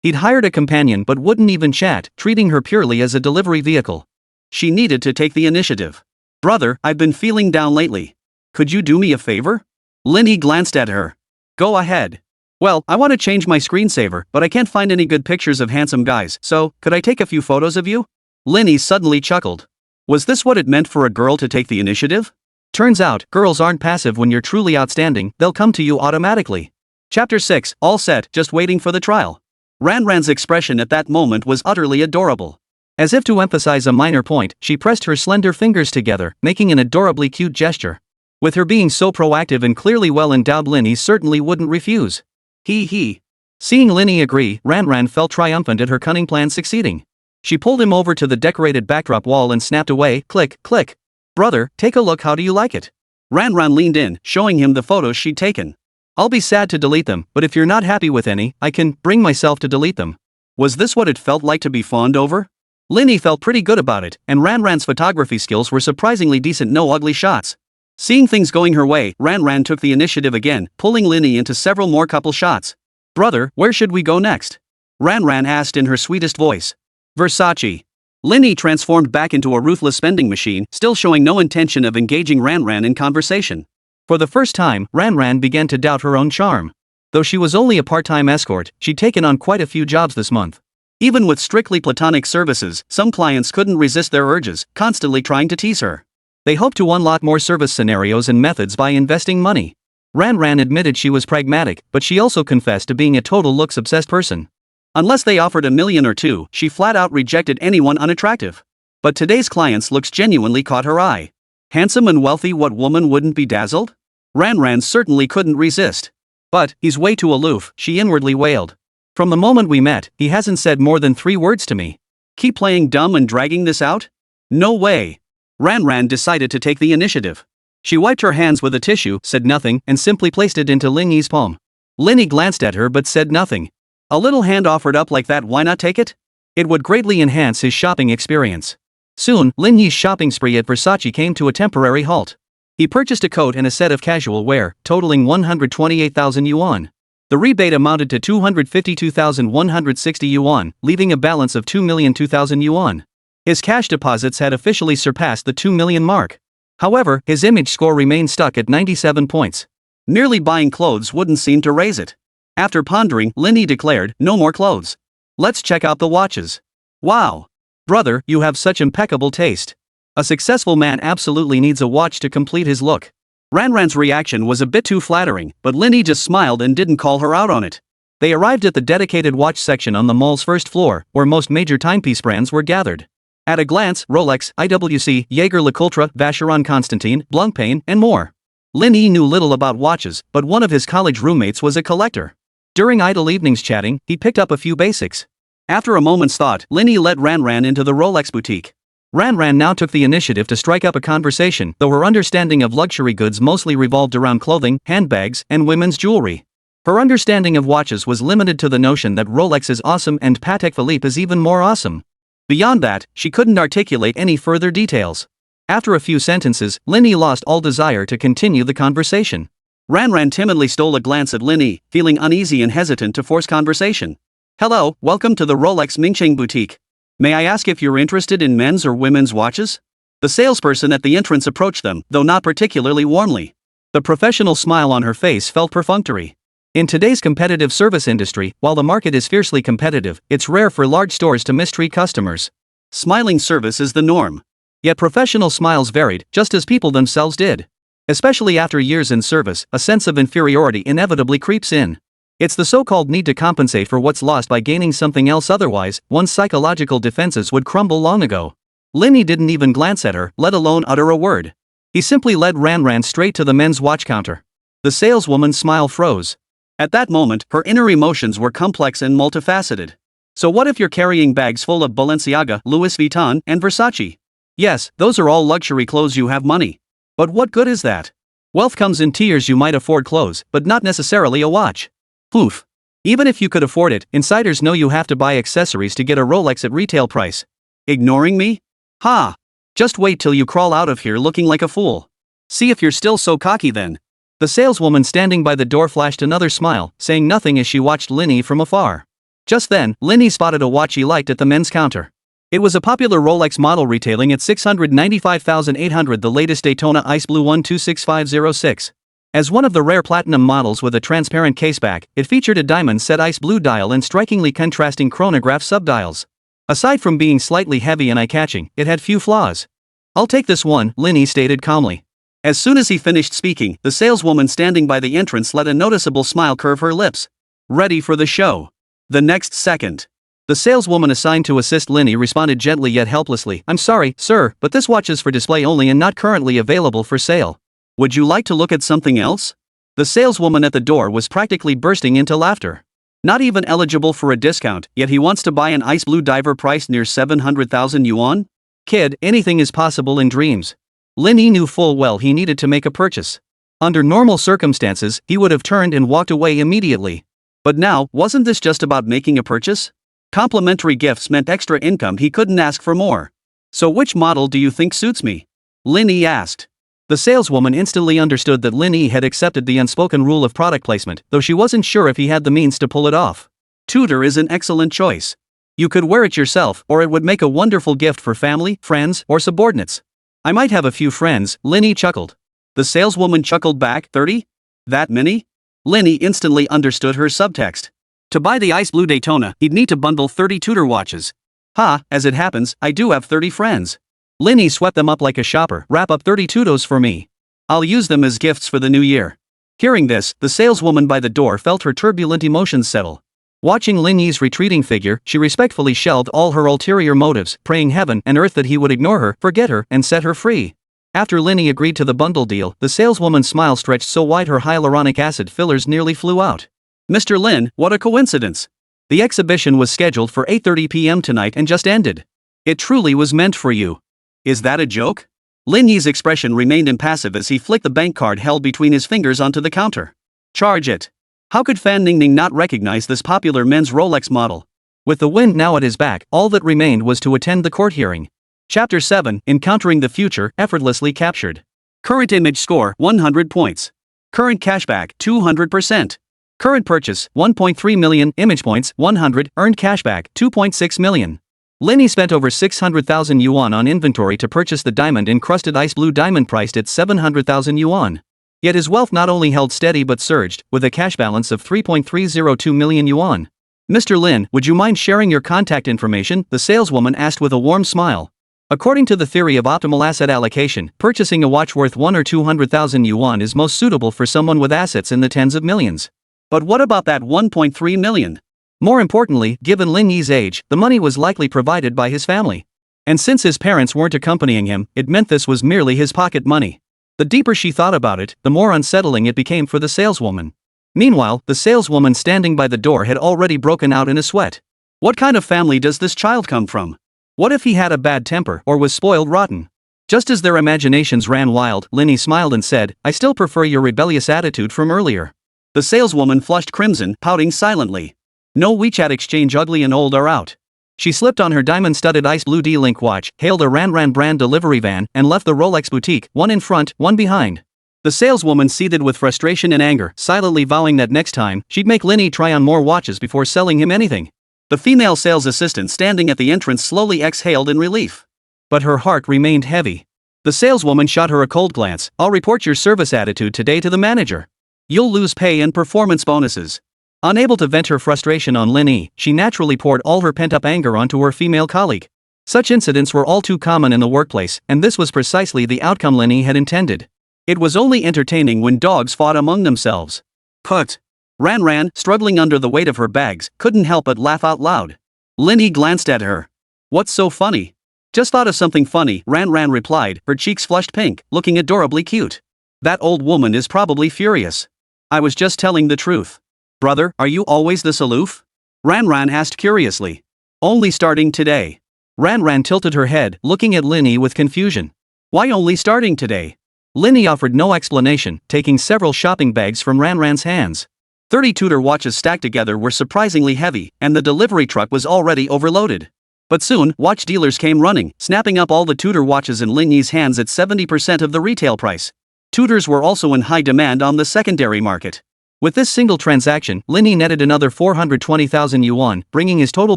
He'd hired a companion but wouldn't even chat, treating her purely as a delivery vehicle. She needed to take the initiative. "Brother, I've been feeling down lately. Could you do me a favor?" Lin Yi glanced at her. "Go ahead." "Well, I want to change my screensaver, but I can't find any good pictures of handsome guys, so, could I take a few photos of you?" Lin Yi suddenly chuckled. Was this what it meant for a girl to take the initiative? Turns out, girls aren't passive when you're truly outstanding, they'll come to you automatically. Chapter 6, all set, just waiting for the trial. Ran Ran's expression at that moment was utterly adorable. As if to emphasize a minor point, she pressed her slender fingers together, making an adorably cute gesture. With her being so proactive and clearly well endowed, Lin Yi certainly wouldn't refuse. He. Seeing Lin Yi agree, Ran Ran felt triumphant at her cunning plan succeeding. She pulled him over to the decorated backdrop wall and snapped away, click, click. "Brother, take a look, how do you like it?" Ran Ran leaned in, showing him the photos she'd taken. "I'll be sad to delete them, but if you're not happy with any, I can bring myself to delete them." Was this what it felt like to be fawned over? Lin Yi felt pretty good about it, and Ran Ran's photography skills were surprisingly decent, no ugly shots. Seeing things going her way, Ran Ran took the initiative again, pulling Lin Yi into several more couple shots. "Brother, where should we go next?" Ran Ran asked in her sweetest voice. "Versace." Lin Yi transformed back into a ruthless spending machine, still showing no intention of engaging Ran Ran in conversation. For the first time, Ran Ran began to doubt her own charm. Though she was only a part-time escort, she'd taken on quite a few jobs this month. Even with strictly platonic services, some clients couldn't resist their urges, constantly trying to tease her. They hoped to unlock more service scenarios and methods by investing money. Ran Ran admitted she was pragmatic, but she also confessed to being a total looks-obsessed person. Unless they offered $1 million or $2 million, she flat-out rejected anyone unattractive. But today's client's looks genuinely caught her eye. Handsome and wealthy, what woman wouldn't be dazzled? Ran Ran certainly couldn't resist. But, he's way too aloof, she inwardly wailed. From the moment we met, he hasn't said more than 3 words to me. Keep playing dumb and dragging this out? No way. Ran Ran decided to take the initiative. She wiped her hands with a tissue, said nothing, and simply placed it into Lin Yi's palm. Lin Yi glanced at her but said nothing. A little hand offered up like that, why not take it? It would greatly enhance his shopping experience. Soon, Lin Yi's shopping spree at Versace came to a temporary halt. He purchased a coat and a set of casual wear, totaling 128,000 yuan. The The rebate amounted to 252,160 yuan, leaving a balance of 2,002,000 yuan. His cash deposits had officially surpassed the 2 million mark. However, his image score remained stuck at 97 points. Merely buying clothes wouldn't seem to raise it. After pondering, Lin Yi declared, "No more clothes. Let's check out the watches." Wow! Brother, you have such impeccable taste. A successful man absolutely needs a watch to complete his look. Ranran's reaction was a bit too flattering, but Lin Yi just smiled and didn't call her out on it. They arrived at the dedicated watch section on the mall's first floor, where most major timepiece brands were gathered. At a glance, Rolex, IWC, Jaeger-LeCoultre, Vacheron Constantin, Blancpain, and more. Lin Yi knew little about watches, but one of his college roommates was a collector. During idle evenings chatting, he picked up a few basics. After a moment's thought, Lin Yi led Ranran into the Rolex boutique. Ranran now took the initiative to strike up a conversation, though her understanding of luxury goods mostly revolved around clothing, handbags, and women's jewelry. Her understanding of watches was limited to the notion that Rolex is awesome and Patek Philippe is even more awesome. Beyond that, she couldn't articulate any further details. After a few sentences, Lin Yi lost all desire to continue the conversation. Ranran timidly stole a glance at Lin Yi, feeling uneasy and hesitant to force conversation. "Hello, welcome to the Rolex Mingqing boutique. May I ask if you're interested in men's or women's watches?" The salesperson at the entrance approached them, though not particularly warmly. The professional smile on her face felt perfunctory. In today's competitive service industry, while the market is fiercely competitive, it's rare for large stores to mistreat customers. Smiling service is the norm. Yet professional smiles varied, just as people themselves did. Especially after years in service, a sense of inferiority inevitably creeps in. It's the so-called need to compensate for what's lost by gaining something else, otherwise, one's psychological defenses would crumble long ago. Lin Yi didn't even glance at her, let alone utter a word. He simply led Ranran straight to the men's watch counter. The saleswoman's smile froze. At that moment, her inner emotions were complex and multifaceted. So what if you're carrying bags full of Balenciaga, Louis Vuitton, and Versace? Yes, those are all luxury clothes. You have money. But what good is that? Wealth comes in tiers. You might afford clothes, but not necessarily a watch. Poof. Even if you could afford it, insiders know you have to buy accessories to get a Rolex at retail price. Ignoring me? Ha! Just wait till you crawl out of here looking like a fool. See if you're still so cocky then. The saleswoman standing by the door flashed another smile, saying nothing as she watched Lin Yi from afar. Just then, Lin Yi spotted a watch he liked at the men's counter. It was a popular Rolex model retailing at 695,800, the latest Daytona Ice Blue 126506. As one of the rare platinum models with a transparent caseback, it featured a diamond-set ice blue dial and strikingly contrasting chronograph subdials. Aside from being slightly heavy and eye-catching, it had few flaws. "I'll take this one," Lin Yi stated calmly. As soon as he finished speaking, the saleswoman standing by the entrance let a noticeable smile curve her lips. Ready for the show. The next second, the saleswoman assigned to assist Lin Yi responded gently yet helplessly, "I'm sorry, sir, but this watch is for display only and not currently available for sale. Would you like to look at something else?" The saleswoman at the door was practically bursting into laughter. Not even eligible for a discount, yet he wants to buy an ice blue diver priced near 700,000 yuan? Kid, anything is possible in dreams. Lin Yi knew full well he needed to make a purchase. Under normal circumstances, he would have turned and walked away immediately. But now, wasn't this just about making a purchase? Complimentary gifts meant extra income. He couldn't ask for more. "So which model do you think suits me?" Lin Yi asked. The saleswoman instantly understood that Lin Yi had accepted the unspoken rule of product placement, though she wasn't sure if he had the means to pull it off. Tudor is an excellent choice. You could wear it yourself, or it would make a wonderful gift for family, friends, or subordinates. "I might have a few friends," Lin Yi chuckled. The saleswoman chuckled back, 30? That many? Lin Yi instantly understood her subtext. To buy the ice blue Daytona, he'd need to bundle 30 Tudor watches. "Ha, as it happens, I do have 30 friends. Lin Yi swept them up like a shopper. "Wrap up 30 Tudors for me. I'll use them as gifts for the new year." Hearing this, the saleswoman by the door felt her turbulent emotions settle. Watching Lin Yi's retreating figure, she respectfully shelved all her ulterior motives, praying heaven and earth that he would ignore her, forget her, and set her free. After Lin Yi agreed to the bundle deal, the saleswoman's smile stretched so wide her hyaluronic acid fillers nearly flew out. "Mr. Lin, what a coincidence. The exhibition was scheduled for 8:30 p.m. tonight and just ended. It truly was meant for you. Is that a joke?" Lin Yi's expression remained impassive as he flicked the bank card held between his fingers onto the counter. "Charge it." How could Fan Ningning not recognize this popular men's Rolex model? With the wind now at his back, all that remained was to attend the court hearing. Chapter 7, Encountering the Future, effortlessly captured. Current image score, 100 points. Current cashback, 200%. Current purchase, 1.3 million, image points, 100, earned cashback, 2.6 million. Lin Yi spent over 600,000 yuan on inventory to purchase the diamond-encrusted ice blue diamond priced at 700,000 yuan. Yet his wealth not only held steady but surged, with a cash balance of 3.302 million yuan. Mr. Lin, would you mind sharing your contact information? The saleswoman asked with a warm smile. According to the theory of optimal asset allocation, purchasing a watch worth 1 or 200,000 yuan is most suitable for someone with assets in the tens of millions. But what about that 1.3 million? More importantly, given Lin Yi's age, the money was likely provided by his family. And since his parents weren't accompanying him, it meant this was merely his pocket money. The deeper she thought about it, the more unsettling it became for the saleswoman. Meanwhile, the saleswoman standing by the door had already broken out in a sweat. What kind of family does this child come from? What if he had a bad temper or was spoiled rotten? Just as their imaginations ran wild, Lin Yi smiled and said, I still prefer your rebellious attitude from earlier. The saleswoman flushed crimson, pouting silently. No WeChat exchange, ugly and old are out. She slipped on her diamond-studded ice blue D-Link watch, hailed a Ran brand delivery van, and left the Rolex boutique, one in front, one behind. The saleswoman seethed with frustration and anger, silently vowing that next time, she'd make Lin Yi try on more watches before selling him anything. The female sales assistant standing at the entrance slowly exhaled in relief. But her heart remained heavy. The saleswoman shot her a cold glance. I'll report your service attitude today to the manager. You'll lose pay and performance bonuses. Unable to vent her frustration on Lin Yi, she naturally poured all her pent-up anger onto her female colleague. Such incidents were all too common in the workplace, and this was precisely the outcome Lin Yi had intended. It was only entertaining when dogs fought among themselves. Put. Ran, struggling under the weight of her bags, couldn't help but laugh out loud. Lin Yi glanced at her. What's so funny? Just thought of something funny, Ran replied, her cheeks flushed pink, looking adorably cute. That old woman is probably furious. I was just telling the truth. Brother, are you always this aloof? Ran asked curiously. Only starting today. Ran tilted her head, looking at Lin Yi with confusion. Why only starting today? Lin Yi offered no explanation, taking several shopping bags from Ran's hands. 30 Tudor watches stacked together were surprisingly heavy, and the delivery truck was already overloaded. But soon, watch dealers came running, snapping up all the Tudor watches in Lin Yi's hands at 70% of the retail price. Tudors were also in high demand on the secondary market. With this single transaction, Lin Yi netted another 420,000 yuan, bringing his total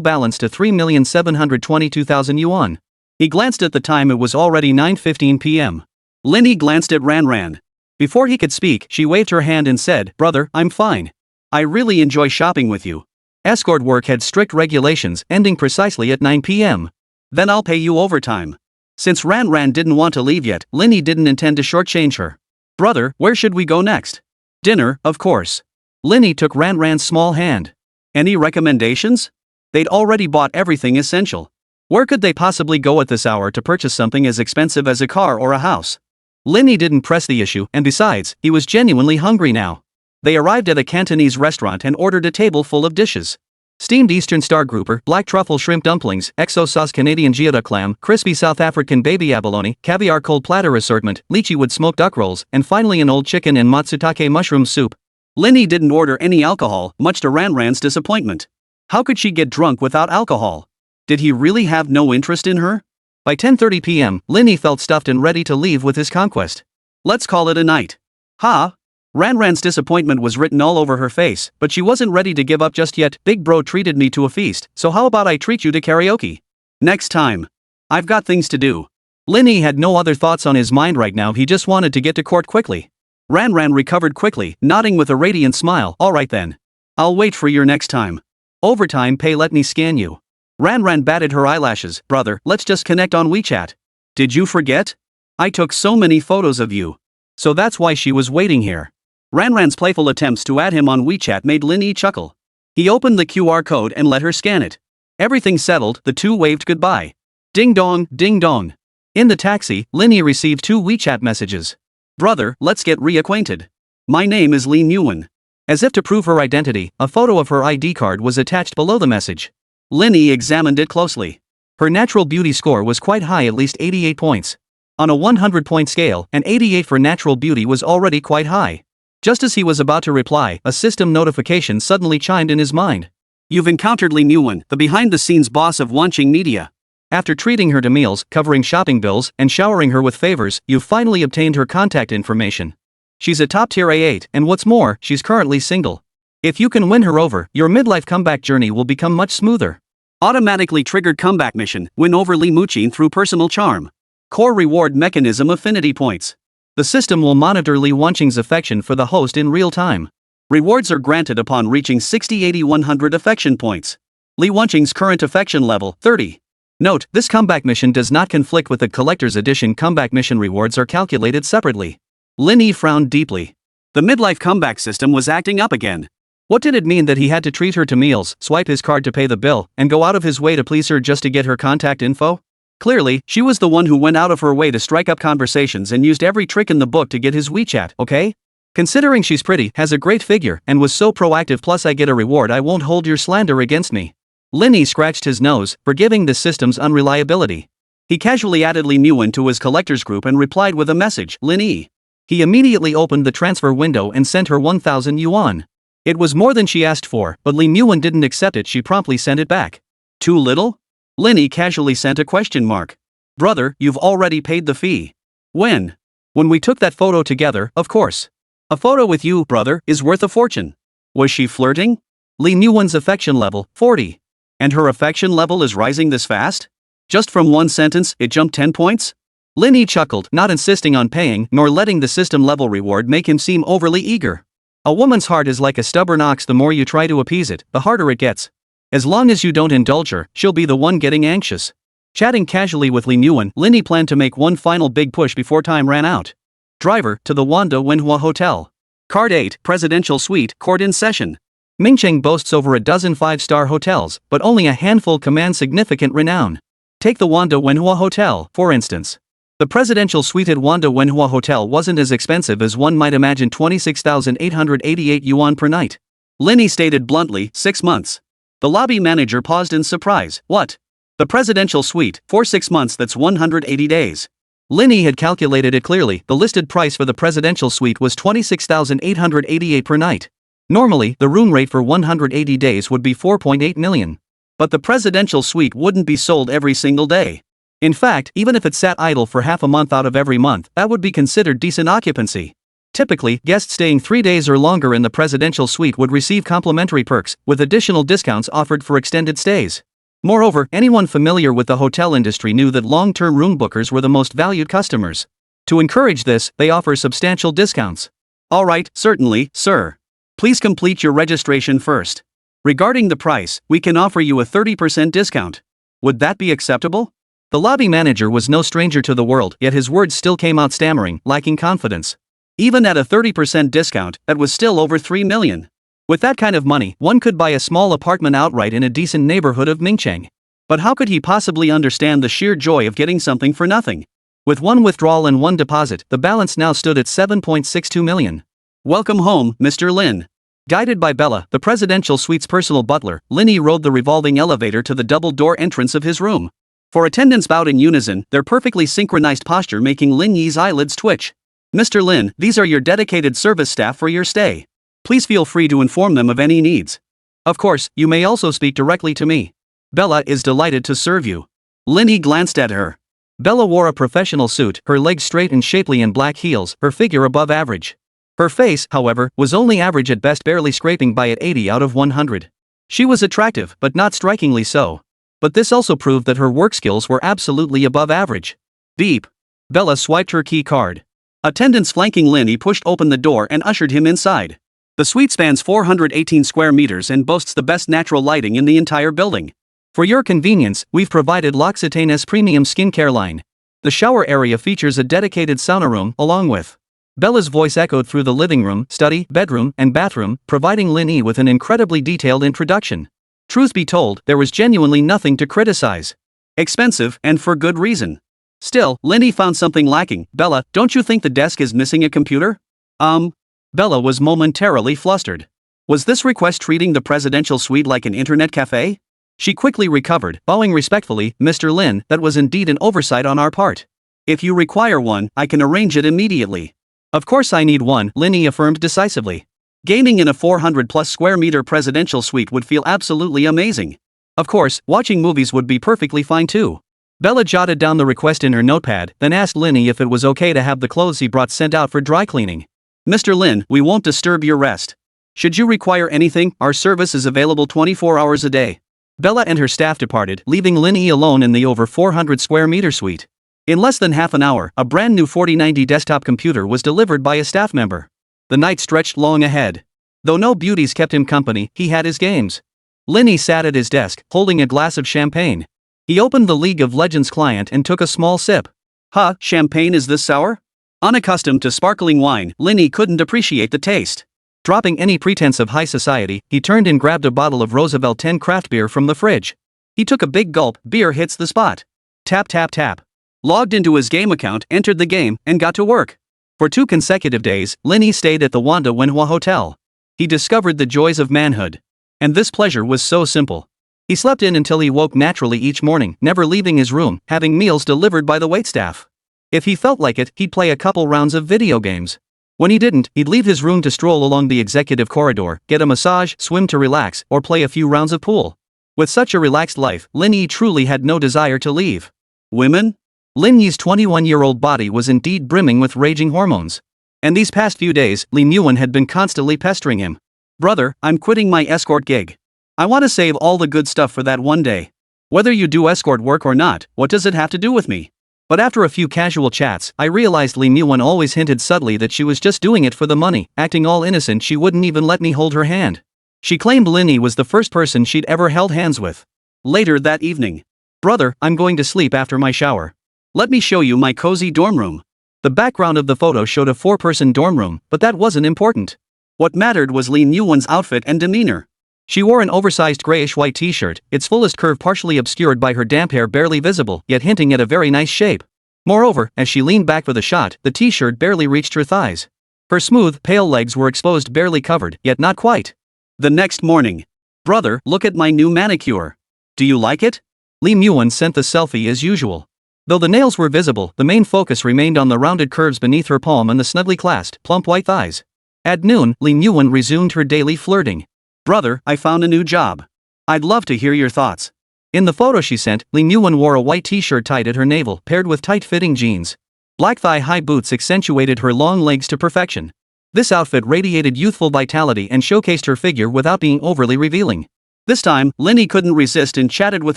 balance to 3,722,000 yuan. He glanced at the time. It was already 9:15 p.m. Lin Yi glanced at Ran. Before he could speak, she waved her hand and said, Brother, I'm fine. I really enjoy shopping with you. Escort work had strict regulations, ending precisely at 9 p.m. Then I'll pay you overtime. Since Ran didn't want to leave yet, Lin Yi didn't intend to shortchange her. Brother, where should we go next? Dinner, of course. Lin Yi took Ran's small hand. Any recommendations? They'd already bought everything essential. Where could they possibly go at this hour to purchase something as expensive as a car or a house? Lin Yi didn't press the issue, and besides, he was genuinely hungry now. They arrived at a Cantonese restaurant and ordered a table full of dishes. Steamed Eastern Star Grouper, black truffle shrimp dumplings, XO sauce Canadian geoduck clam, crispy South African baby abalone, caviar cold platter assortment, lychee wood smoked duck rolls, and finally an old chicken and matsutake mushroom soup. Lin Yi didn't order any alcohol, much to Ran's disappointment. How could she get drunk without alcohol? Did he really have no interest in her? By 10:30 p.m., Lin Yi felt stuffed and ready to leave with his conquest. Let's call it a night. Ha! Ran's disappointment was written all over her face, but she wasn't ready to give up just yet. Big bro treated me to a feast, so how about I treat you to karaoke? Next time. I've got things to do. Lin Yi had no other thoughts on his mind right now. He just wanted to get to court quickly. Ran recovered quickly, nodding with a radiant smile. Alright then. I'll wait for your next time. Overtime pay, let me scan you. Ran batted her eyelashes. Brother, let's just connect on WeChat. Did you forget? I took so many photos of you. So that's why she was waiting here. Ran's playful attempts to add him on WeChat made Lin Yi chuckle. He opened the QR code and let her scan it. Everything settled, the two waved goodbye. Ding dong, ding dong. In the taxi, Lin Yi received 2 WeChat messages. Brother, let's get reacquainted. My name is Lin Yi. As if to prove her identity, a photo of her ID card was attached below the message. Lin Yi examined it closely. Her natural beauty score was quite high, at least 88 points. On a 100-point scale, an 88 for natural beauty was already quite high. Just as he was about to reply, a system notification suddenly chimed in his mind. You've encountered Lin Yi, the behind-the-scenes boss of Wanqing Media. After treating her to meals, covering shopping bills, and showering her with favors, you've finally obtained her contact information. She's a top-tier A8, and what's more, she's currently single. If you can win her over, your midlife comeback journey will become much smoother. Automatically triggered comeback mission, win over Li Muqin through personal charm. Core reward mechanism affinity points. The system will monitor Li Wanqing's affection for the host in real time. Rewards are granted upon reaching 60, 80, 100 affection points. Li Wanqing's current affection level, 30. Note, this comeback mission does not conflict with the Collector's Edition comeback mission rewards are calculated separately. Lin Yi frowned deeply. The midlife comeback system was acting up again. What did it mean that he had to treat her to meals, swipe his card to pay the bill, and go out of his way to please her just to get her contact info? Clearly, she was the one who went out of her way to strike up conversations and used every trick in the book to get his WeChat, okay? Considering she's pretty, has a great figure, and was so proactive, plus I get a reward, I won't hold your slander against me. Lin Yi scratched his nose, forgiving the system's unreliability. He casually added Li Muwen to his collectors group and replied with a message, Lin Yi. He immediately opened the transfer window and sent her 1,000 yuan. It was more than she asked for, but Li Muwen didn't accept it. She promptly sent it back. Too little? Lin Yi casually sent a question mark. Brother, you've already paid the fee. When? When we took that photo together, of course. A photo with you, brother, is worth a fortune. Was she flirting? Li Muwen's affection level, 40. And her affection level is rising this fast? Just from one sentence, it jumped 10 points? Lin Yi chuckled, not insisting on paying, nor letting the system level reward make him seem overly eager. A woman's heart is like a stubborn ox. The more you try to appease it, the harder it gets. As long as you don't indulge her, she'll be the one getting anxious. Chatting casually with Li Muwen, Lin Yi planned to make one final big push before time ran out. Driver, to the Wanda Wenhua Hotel. Card 8, Presidential Suite, court in session. Mingcheng boasts over a dozen 5-star hotels, but only a handful command significant renown. Take the Wanda Wenhua Hotel, for instance. The presidential suite at Wanda Wenhua Hotel wasn't as expensive as one might imagine, 26,888 yuan per night. Lin Yi stated bluntly, 6 months. The lobby manager paused in surprise. What? The presidential suite, for 6 months, that's 180 days. Lin Yi had calculated it clearly. The listed price for the presidential suite was 26,888 per night. Normally, the room rate for 180 days would be 4.8 million. But the presidential suite wouldn't be sold every single day. In fact, even if it sat idle for half a month out of every month, that would be considered decent occupancy. Typically, guests staying 3 days or longer in the presidential suite would receive complimentary perks, with additional discounts offered for extended stays. Moreover, anyone familiar with the hotel industry knew that long-term room bookers were the most valued customers. To encourage this, they offer substantial discounts. All right, certainly, sir. Please complete your registration first. Regarding the price, we can offer you a 30% discount. Would that be acceptable? The lobby manager was no stranger to the world, yet his words still came out stammering, lacking confidence. Even at a 30% discount, that was still over 3 million. With that kind of money, one could buy a small apartment outright in a decent neighborhood of Mingcheng. But how could he possibly understand the sheer joy of getting something for nothing? With one withdrawal and one deposit, the balance now stood at 7.62 million. Welcome home, Mr. Lin. Guided by Bella, the presidential suite's personal butler, Lin Yi rode the revolving elevator to the double-door entrance of his room. For attendants bowed in unison, their perfectly synchronized posture making Lin Yi's eyelids twitch. Mr. Lin, these are your dedicated service staff for your stay. Please feel free to inform them of any needs. Of course, you may also speak directly to me. Bella is delighted to serve you. Lin Yi glanced at her. Bella wore a professional suit, her legs straight and shapely in black heels, her figure above average. Her face, however, was only average at best, barely scraping by at 80 out of 100. She was attractive, but not strikingly so. But this also proved that her work skills were absolutely above average. Beep. Bella swiped her key card. Attendants flanking Lin Yi pushed open the door and ushered him inside. The suite spans 418 square meters and boasts the best natural lighting in the entire building. For your convenience, we've provided L'Occitane's premium skincare line. The shower area features a dedicated sauna room, along with. Bella's voice echoed through the living room, study, bedroom, and bathroom, providing Lin Yi with an incredibly detailed introduction. Truth be told, there was genuinely nothing to criticize. Expensive, and for good reason. Still, Lin Yi found something lacking. Bella, don't you think the desk is missing a computer? Bella was momentarily flustered. Was this request treating the presidential suite like an internet cafe? She quickly recovered, bowing respectfully, Mr. Lin, that was indeed an oversight on our part. If you require one, I can arrange it immediately. Of course I need one, Lin Yi affirmed decisively. Gaining in a 400-plus square meter presidential suite would feel absolutely amazing. Of course, watching movies would be perfectly fine too. Bella jotted down the request in her notepad, then asked Lin Yi if it was okay to have the clothes he brought sent out for dry cleaning. Mr. Lin, we won't disturb your rest. Should you require anything, our service is available 24 hours a day. Bella and her staff departed, leaving Lin Yi alone in the over 400 square meter suite. In less than half an hour, a brand new 4090 desktop computer was delivered by a staff member. The night stretched long ahead. Though no beauties kept him company, he had his games. Lin Yi sat at his desk, holding a glass of champagne. He opened the League of Legends client and took a small sip. Huh, champagne is this sour? Unaccustomed to sparkling wine, Lin Yi couldn't appreciate the taste. Dropping any pretense of high society, he turned and grabbed a bottle of Roosevelt 10 craft beer from the fridge. He took a big gulp, beer hits the spot. Tap tap tap. Logged into his game account, entered the game, and got to work. For 2 consecutive days, Lin Yi stayed at the Wanda Wenhua Hotel. He discovered the joys of manhood. And this pleasure was so simple. He slept in until he woke naturally each morning, never leaving his room, having meals delivered by the waitstaff. If he felt like it, he'd play a couple rounds of video games. When he didn't, he'd leave his room to stroll along the executive corridor, get a massage, swim to relax, or play a few rounds of pool. With such a relaxed life, Lin Yi truly had no desire to leave. Women? Lin Yi's 21-year-old body was indeed brimming with raging hormones. And these past few days, Lin Yi had been constantly pestering him. Brother, I'm quitting my escort gig. I want to save all the good stuff for that one day. Whether you do escort work or not, what does it have to do with me? But after a few casual chats, I realized Lin Yi always hinted subtly that she was just doing it for the money, acting all innocent. She wouldn't even let me hold her hand. She claimed Lin Yi was the first person she'd ever held hands with. Later that evening. Brother, I'm going to sleep after my shower. Let me show you my cozy dorm room. The background of the photo showed a 4-person dorm room, but that wasn't important. What mattered was Lin Yi's outfit and demeanor. She wore an oversized grayish-white t-shirt, its fullest curve partially obscured by her damp hair barely visible, yet hinting at a very nice shape. Moreover, as she leaned back for the shot, the t-shirt barely reached her thighs. Her smooth, pale legs were exposed, barely covered, yet not quite. The next morning. Brother, look at my new manicure. Do you like it? Lin Yi sent the selfie as usual. Though the nails were visible, the main focus remained on the rounded curves beneath her palm and the snugly clasped, plump white thighs. At noon, Lin Yi resumed her daily flirting. Brother, I found a new job. I'd love to hear your thoughts. In the photo she sent, Lin Yi wore a white t-shirt tied at her navel, paired with tight-fitting jeans. Black thigh-high boots accentuated her long legs to perfection. This outfit radiated youthful vitality and showcased her figure without being overly revealing. This time, Lin Yi couldn't resist and chatted with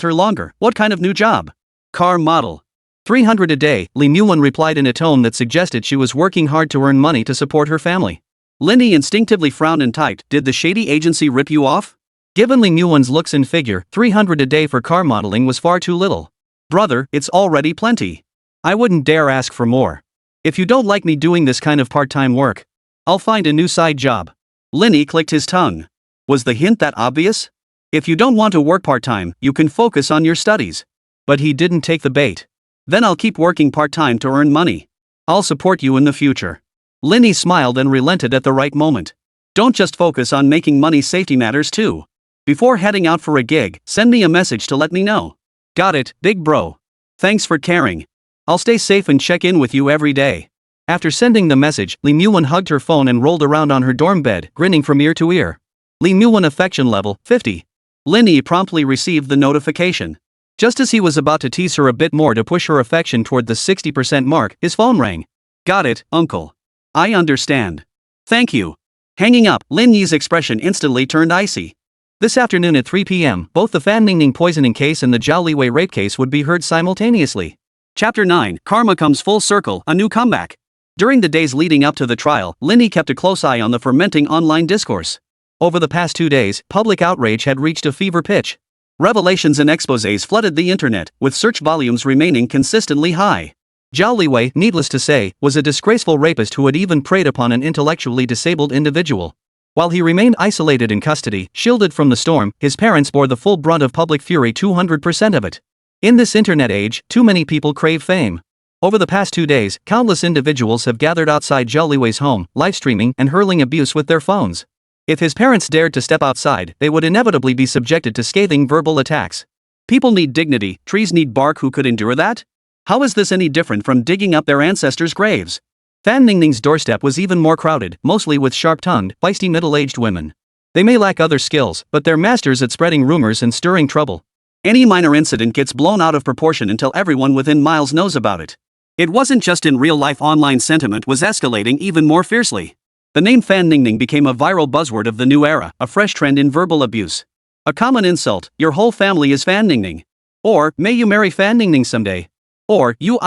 her longer. What kind of new job? Car model. 300 a day, Lin Yi replied in a tone that suggested she was working hard to earn money to support her family. Lin Yi instinctively frowned and typed, did the shady agency rip you off? Given Lin Yi's looks and figure, 300 a day for car modeling was far too little. Brother, it's already plenty. I wouldn't dare ask for more. If you don't like me doing this kind of part-time work, I'll find a new side job. Lin Yi clicked his tongue. Was the hint that obvious? If you don't want to work part-time, you can focus on your studies. But he didn't take the bait. Then I'll keep working part-time to earn money. I'll support you in the future. Lin Yi smiled and relented at the right moment. Don't just focus on making money, safety matters too. Before heading out for a gig, send me a message to let me know. Got it, big bro. Thanks for caring. I'll stay safe and check in with you every day. After sending the message, Lin Yi hugged her phone and rolled around on her dorm bed, grinning from ear to ear. Lin Yi affection level, 50. Lin Yi promptly received the notification. Just as he was about to tease her a bit more to push her affection toward the 60% mark, his phone rang. Got it, uncle. I understand. Thank you. Hanging up, Lin Yi's expression instantly turned icy. This afternoon at 3 p.m., both the Fan Ningning poisoning case and the Zhao Liwei rape case would be heard simultaneously. Chapter 9, Karma Comes Full Circle, a New Comeback. During the days leading up to the trial, Lin Yi kept a close eye on the fermenting online discourse. Over the past 2 days, public outrage had reached a fever pitch. Revelations and exposés flooded the internet, with search volumes remaining consistently high. Zhao Liwei, needless to say, was a disgraceful rapist who had even preyed upon an intellectually disabled individual. While he remained isolated in custody, shielded from the storm, his parents bore the full brunt of public fury, 200% of it. In this internet age, too many people crave fame. Over the past 2 days, countless individuals have gathered outside Zhao Liwei's home, live-streaming and hurling abuse with their phones. If his parents dared to step outside, they would inevitably be subjected to scathing verbal attacks. People need dignity, trees need bark. Who could endure that? How is this any different from digging up their ancestors' graves? Fan Ningning's doorstep was even more crowded, mostly with sharp-tongued, feisty middle-aged women. They may lack other skills, but they're masters at spreading rumors and stirring trouble. Any minor incident gets blown out of proportion until everyone within miles knows about it. It wasn't just in real life, online sentiment was escalating even more fiercely. The name Fan Ningning became a viral buzzword of the new era, a fresh trend in verbal abuse. A common insult, your whole family is Fan Ningning. Or, may you marry Fan Ningning someday. Or, you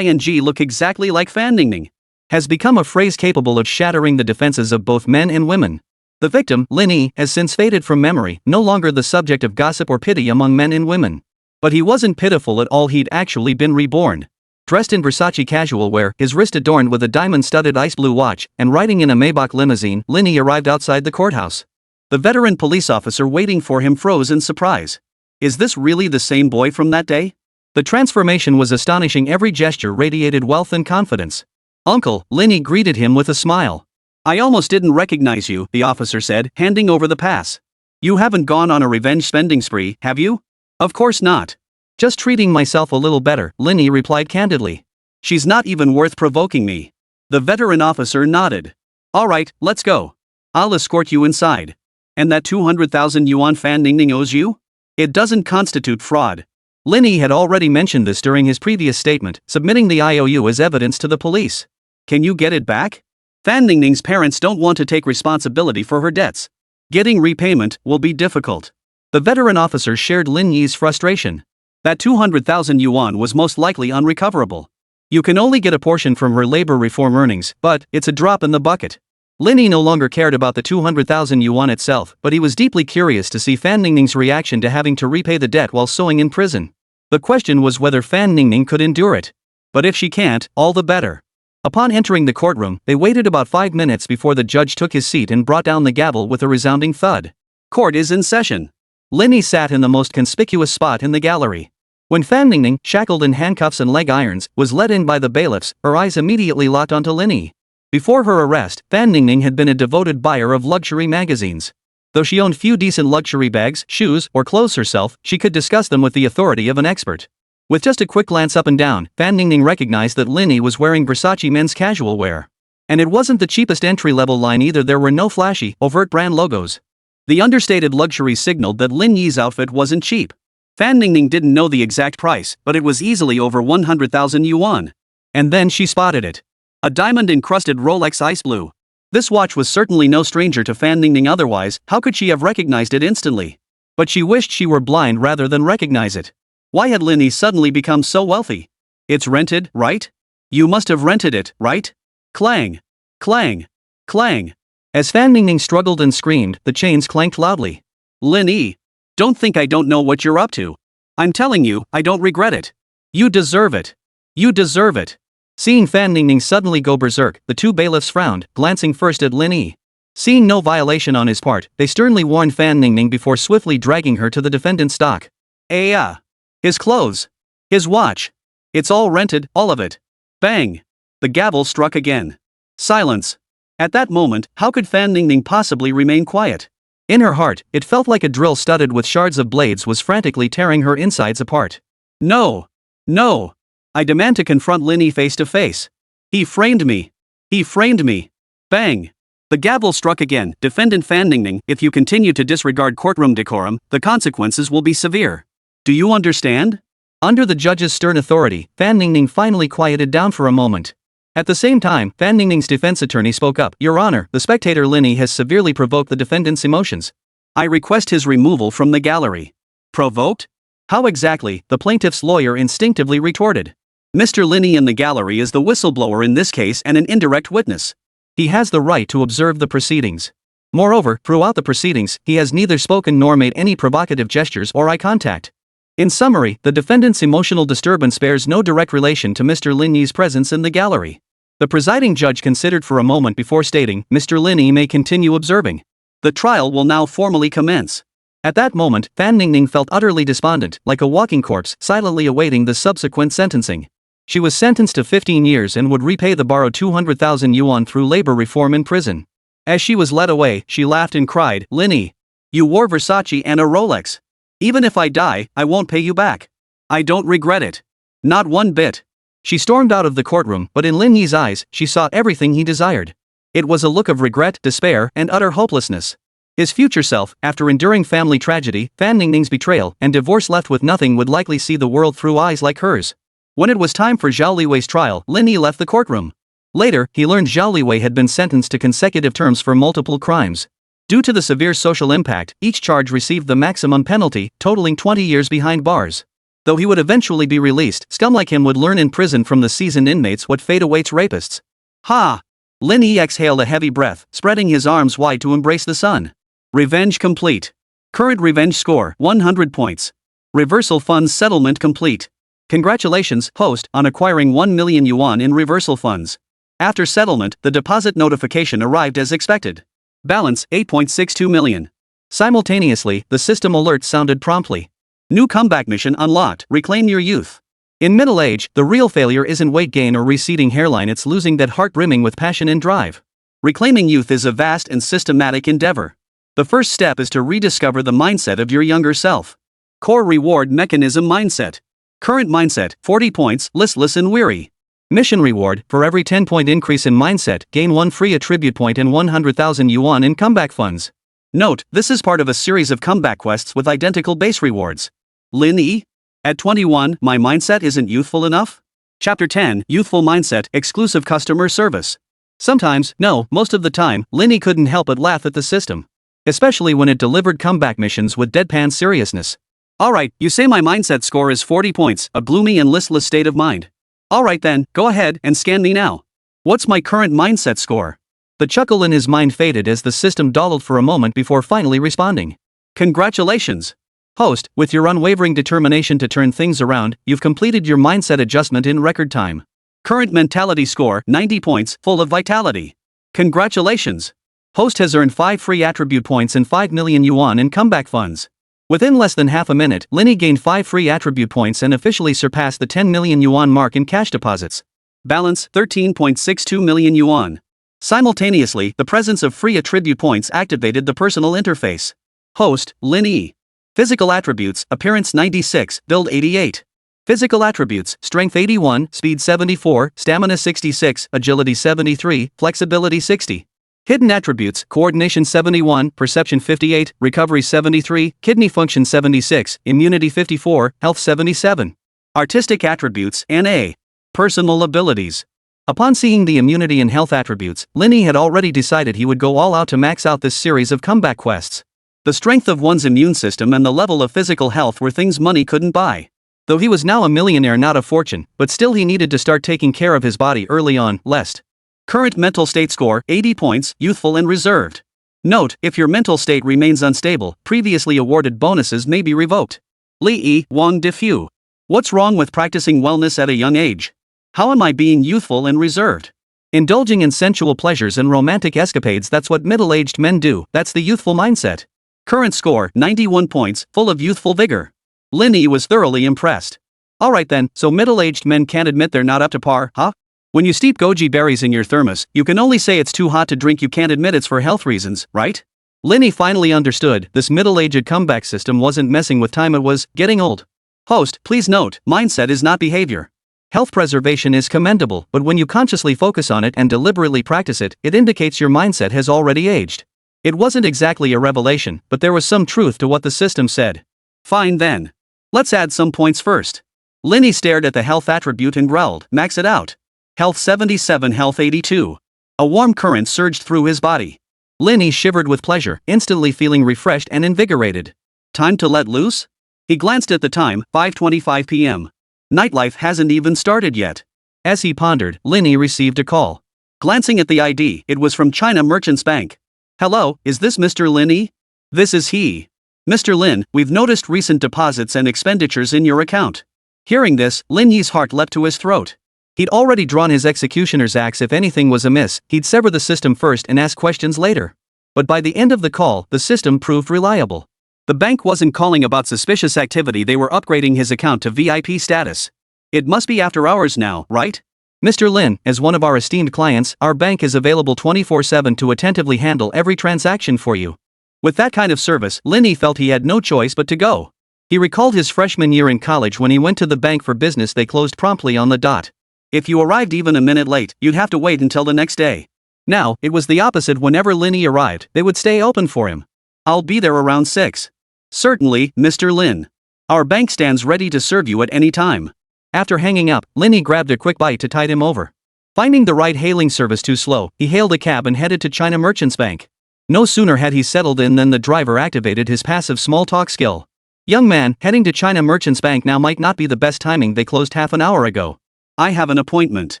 look exactly like Fan Ningning, has become a phrase capable of shattering the defenses of both men and women. The victim, Lin Yi, has since faded from memory, no longer the subject of gossip or pity among men and women. But he wasn't pitiful at all, he'd actually been reborn. Dressed in Versace casual wear, his wrist adorned with a diamond-studded ice blue watch, and riding in a Maybach limousine, Lin Yi arrived outside the courthouse. The veteran police officer waiting for him froze in surprise. Is this really the same boy from that day? The transformation was astonishing, every gesture radiated wealth and confidence. Uncle, Lin Yi greeted him with a smile. I almost didn't recognize you, the officer said, handing over the pass. You haven't gone on a revenge spending spree, have you? Of course not. Just treating myself a little better, Lin Yi replied candidly. She's not even worth provoking me. The veteran officer nodded. Alright, let's go. I'll escort you inside. And that 200,000 yuan Fan Ningning owes you? It doesn't constitute fraud. Lin Yi had already mentioned this during his previous statement, submitting the IOU as evidence to the police. Can you get it back? Fan Ningning's parents don't want to take responsibility for her debts. Getting repayment will be difficult. The veteran officer shared Lin Yi's frustration. That 200,000 yuan was most likely unrecoverable. You can only get a portion from her labor reform earnings, but it's a drop in the bucket. Lin Yi no longer cared about the 200,000 yuan itself, but he was deeply curious to see Fan Ningning's reaction to having to repay the debt while sewing in prison. The question was whether Fan Ningning could endure it. But if she can't, all the better. Upon entering the courtroom, they waited about 5 minutes before the judge took his seat and brought down the gavel with a resounding thud. Court is in session. Lin Yi sat in the most conspicuous spot in the gallery. When Fan Ningning, shackled in handcuffs and leg irons, was led in by the bailiffs, her eyes immediately locked onto Lin Yi. Before her arrest, Fan Ningning had been a devoted buyer of luxury magazines. Though she owned few decent luxury bags, shoes, or clothes herself, she could discuss them with the authority of an expert. With just a quick glance up and down, Fan Ningning recognized that Lin Yi was wearing Versace men's casual wear. And it wasn't the cheapest entry-level line either, there were no flashy, overt brand logos. The understated luxury signaled that Lin Yi's outfit wasn't cheap. Fan Ningning didn't know the exact price, but it was easily over 100,000 yuan. And then she spotted it. A diamond-encrusted Rolex Ice Blue. This watch was certainly no stranger to Fan Ningning, otherwise, how could she have recognized it instantly? But she wished she were blind rather than recognize it. Why had Lin Yi suddenly become so wealthy? It's rented, right? You must have rented it, right? Clang. Clang. Clang. As Fan Ningning struggled and screamed, the chains clanked loudly. Lin Yi. Don't think I don't know what you're up to. I'm telling you, I don't regret it. You deserve it. You deserve it. Seeing Fan Ningning suddenly go berserk, the two bailiffs frowned, glancing first at Lin Yi. Seeing no violation on his part, they sternly warned Fan Ningning before swiftly dragging her to the defendant's dock. His clothes. His watch. It's all rented, all of it. Bang. The gavel struck again. Silence. At that moment, how could Fan Ningning possibly remain quiet? In her heart, it felt like a drill studded with shards of blades was frantically tearing her insides apart. No. No. I demand to confront Lin Yi face to face. He framed me. He framed me. Bang. The gavel struck again. Defendant Fan Ningning, if you continue to disregard courtroom decorum, the consequences will be severe. Do you understand? Under the judge's stern authority, Fan Ningning finally quieted down for a moment. At the same time, Fan Ningning's defense attorney spoke up. Your Honor, the spectator Lin Yi has severely provoked the defendant's emotions. I request his removal from the gallery. Provoked? How exactly? The plaintiff's lawyer instinctively retorted. Mr. Lin Yi in the gallery is the whistleblower in this case and an indirect witness. He has the right to observe the proceedings. Moreover, throughout the proceedings, he has neither spoken nor made any provocative gestures or eye contact. In summary, the defendant's emotional disturbance bears no direct relation to Mr. Lin Yi's presence in the gallery. The presiding judge considered for a moment before stating, Mr. Lin Yi may continue observing. The trial will now formally commence. At that moment, Fan Ningning felt utterly despondent, like a walking corpse, silently awaiting the subsequent sentencing. She was sentenced to 15 years and would repay the borrowed 200,000 yuan through labor reform in prison. As she was led away, she laughed and cried, Lin Yi, you wore Versace and a Rolex. Even if I die, I won't pay you back. I don't regret it. Not one bit. She stormed out of the courtroom, but in Lin Yi's eyes, she saw everything he desired. It was a look of regret, despair, and utter hopelessness. His future self, after enduring family tragedy, Fan Ningning's betrayal, and divorce left with nothing, would likely see the world through eyes like hers. When it was time for Zhao Liwei's trial, Lin Yi left the courtroom. Later, he learned Zhao Liwei had been sentenced to consecutive terms for multiple crimes. Due to the severe social impact, each charge received the maximum penalty, totaling 20 years behind bars. Though he would eventually be released, scum like him would learn in prison from the seasoned inmates what fate awaits rapists. Ha! Lin Yi exhaled a heavy breath, spreading his arms wide to embrace the sun. Revenge complete. Current revenge score, 100 points. Reversal funds settlement complete. Congratulations, host, on acquiring 1 million yuan in reversal funds. After settlement, the deposit notification arrived as expected. Balance, 8.62 million. Simultaneously, the system alert sounded promptly. New comeback mission unlocked, reclaim your youth. In middle age, the real failure isn't weight gain or receding hairline, it's losing that heart brimming with passion and drive. Reclaiming youth is a vast and systematic endeavor. The first step is to rediscover the mindset of your younger self. Core reward mechanism mindset. Current mindset, 40 points, listless and weary. Mission reward, for every 10-point increase in mindset, gain 1 free attribute point and 100,000 yuan in comeback funds. Note, this is part of a series of comeback quests with identical base rewards. Lin Yi? At 21, my mindset isn't youthful enough? Chapter 10, Youthful Mindset, Exclusive Customer Service. Sometimes, no, most of the time, Lin Yi couldn't help but laugh at the system. Especially when it delivered comeback missions with deadpan seriousness. Alright, you say my mindset score is 40 points, a gloomy and listless state of mind. Alright then, go ahead and scan me now. What's my current mindset score? The chuckle in his mind faded as the system dawdled for a moment before finally responding. Congratulations! Host, with your unwavering determination to turn things around, you've completed your mindset adjustment in record time. Current mentality score, 90 points, full of vitality. Congratulations! Host has earned 5 free attribute points and 5 million yuan in comeback funds. Within less than half a minute, Lin Yi gained 5 free attribute points and officially surpassed the 10 million yuan mark in cash deposits. Balance, 13.62 million yuan. Simultaneously, the presence of free attribute points activated the personal interface. Host, Lin Yi. Physical attributes, appearance 96, build 88. Physical attributes, strength 81, speed 74, stamina 66, agility 73, flexibility 60. Hidden attributes, coordination 71, perception 58, recovery 73, kidney function 76, immunity 54, health 77. Artistic attributes, NA. Personal abilities. Upon seeing the immunity and health attributes, Lin Yi had already decided he would go all out to max out this series of comeback quests. The strength of one's immune system and the level of physical health were things money couldn't buy. Though he was now a millionaire, not a fortune, but still he needed to start taking care of his body early on, lest. Current mental state score, 80 points, youthful and reserved. Note, if your mental state remains unstable, previously awarded bonuses may be revoked. Li Yi, Wang Defu. What's wrong with practicing wellness at a young age? How am I being youthful and reserved? Indulging in sensual pleasures and romantic escapades, that's what middle-aged men do, that's the youthful mindset. Current score, 91 points, full of youthful vigor. Lin Yi was thoroughly impressed. Alright then, so middle-aged men can't admit they're not up to par, huh? When you steep goji berries in your thermos, you can only say it's too hot to drink, you can't admit it's for health reasons, right? Lin Yi finally understood, this middle-aged comeback system wasn't messing with time, it was getting old. Host, please note, mindset is not behavior. Health preservation is commendable, but when you consciously focus on it and deliberately practice it, it indicates your mindset has already aged. It wasn't exactly a revelation, but there was some truth to what the system said. Fine then. Let's add some points first. Lin Yi stared at the health attribute and growled, max it out. Health 77, health 82. A warm current surged through his body. Lin Yi shivered with pleasure, instantly feeling refreshed and invigorated. Time to let loose? He glanced at the time, 5:25 p.m. Nightlife hasn't even started yet. As he pondered, Lin Yi received a call. Glancing at the ID, it was from China Merchants Bank. Hello, is this Mr. Lin Yi? This is he. Mr. Lin, we've noticed recent deposits and expenditures in your account. Hearing this, Lin Yi's heart leapt to his throat. He'd already drawn his executioner's axe. If anything was amiss, he'd sever the system first and ask questions later. But by the end of the call, the system proved reliable. The bank wasn't calling about suspicious activity, they were upgrading his account to VIP status. It must be after hours now, right? Mr. Lin, as one of our esteemed clients, our bank is available 24/7 to attentively handle every transaction for you. With that kind of service, Lin Yi felt he had no choice but to go. He recalled his freshman year in college when he went to the bank for business. They closed promptly on the dot. If you arrived even a minute late, you'd have to wait until the next day. Now, it was the opposite. Whenever Lin Yi arrived, they would stay open for him. I'll be there around 6. Certainly, Mr. Lin. Our bank stands ready to serve you at any time. After hanging up, Lin Yi grabbed a quick bite to tide him over. Finding the right hailing service too slow, he hailed a cab and headed to China Merchants Bank. No sooner had he settled in than the driver activated his passive small talk skill. Young man, heading to China Merchants Bank now might not be the best timing, they closed half an hour ago. I have an appointment.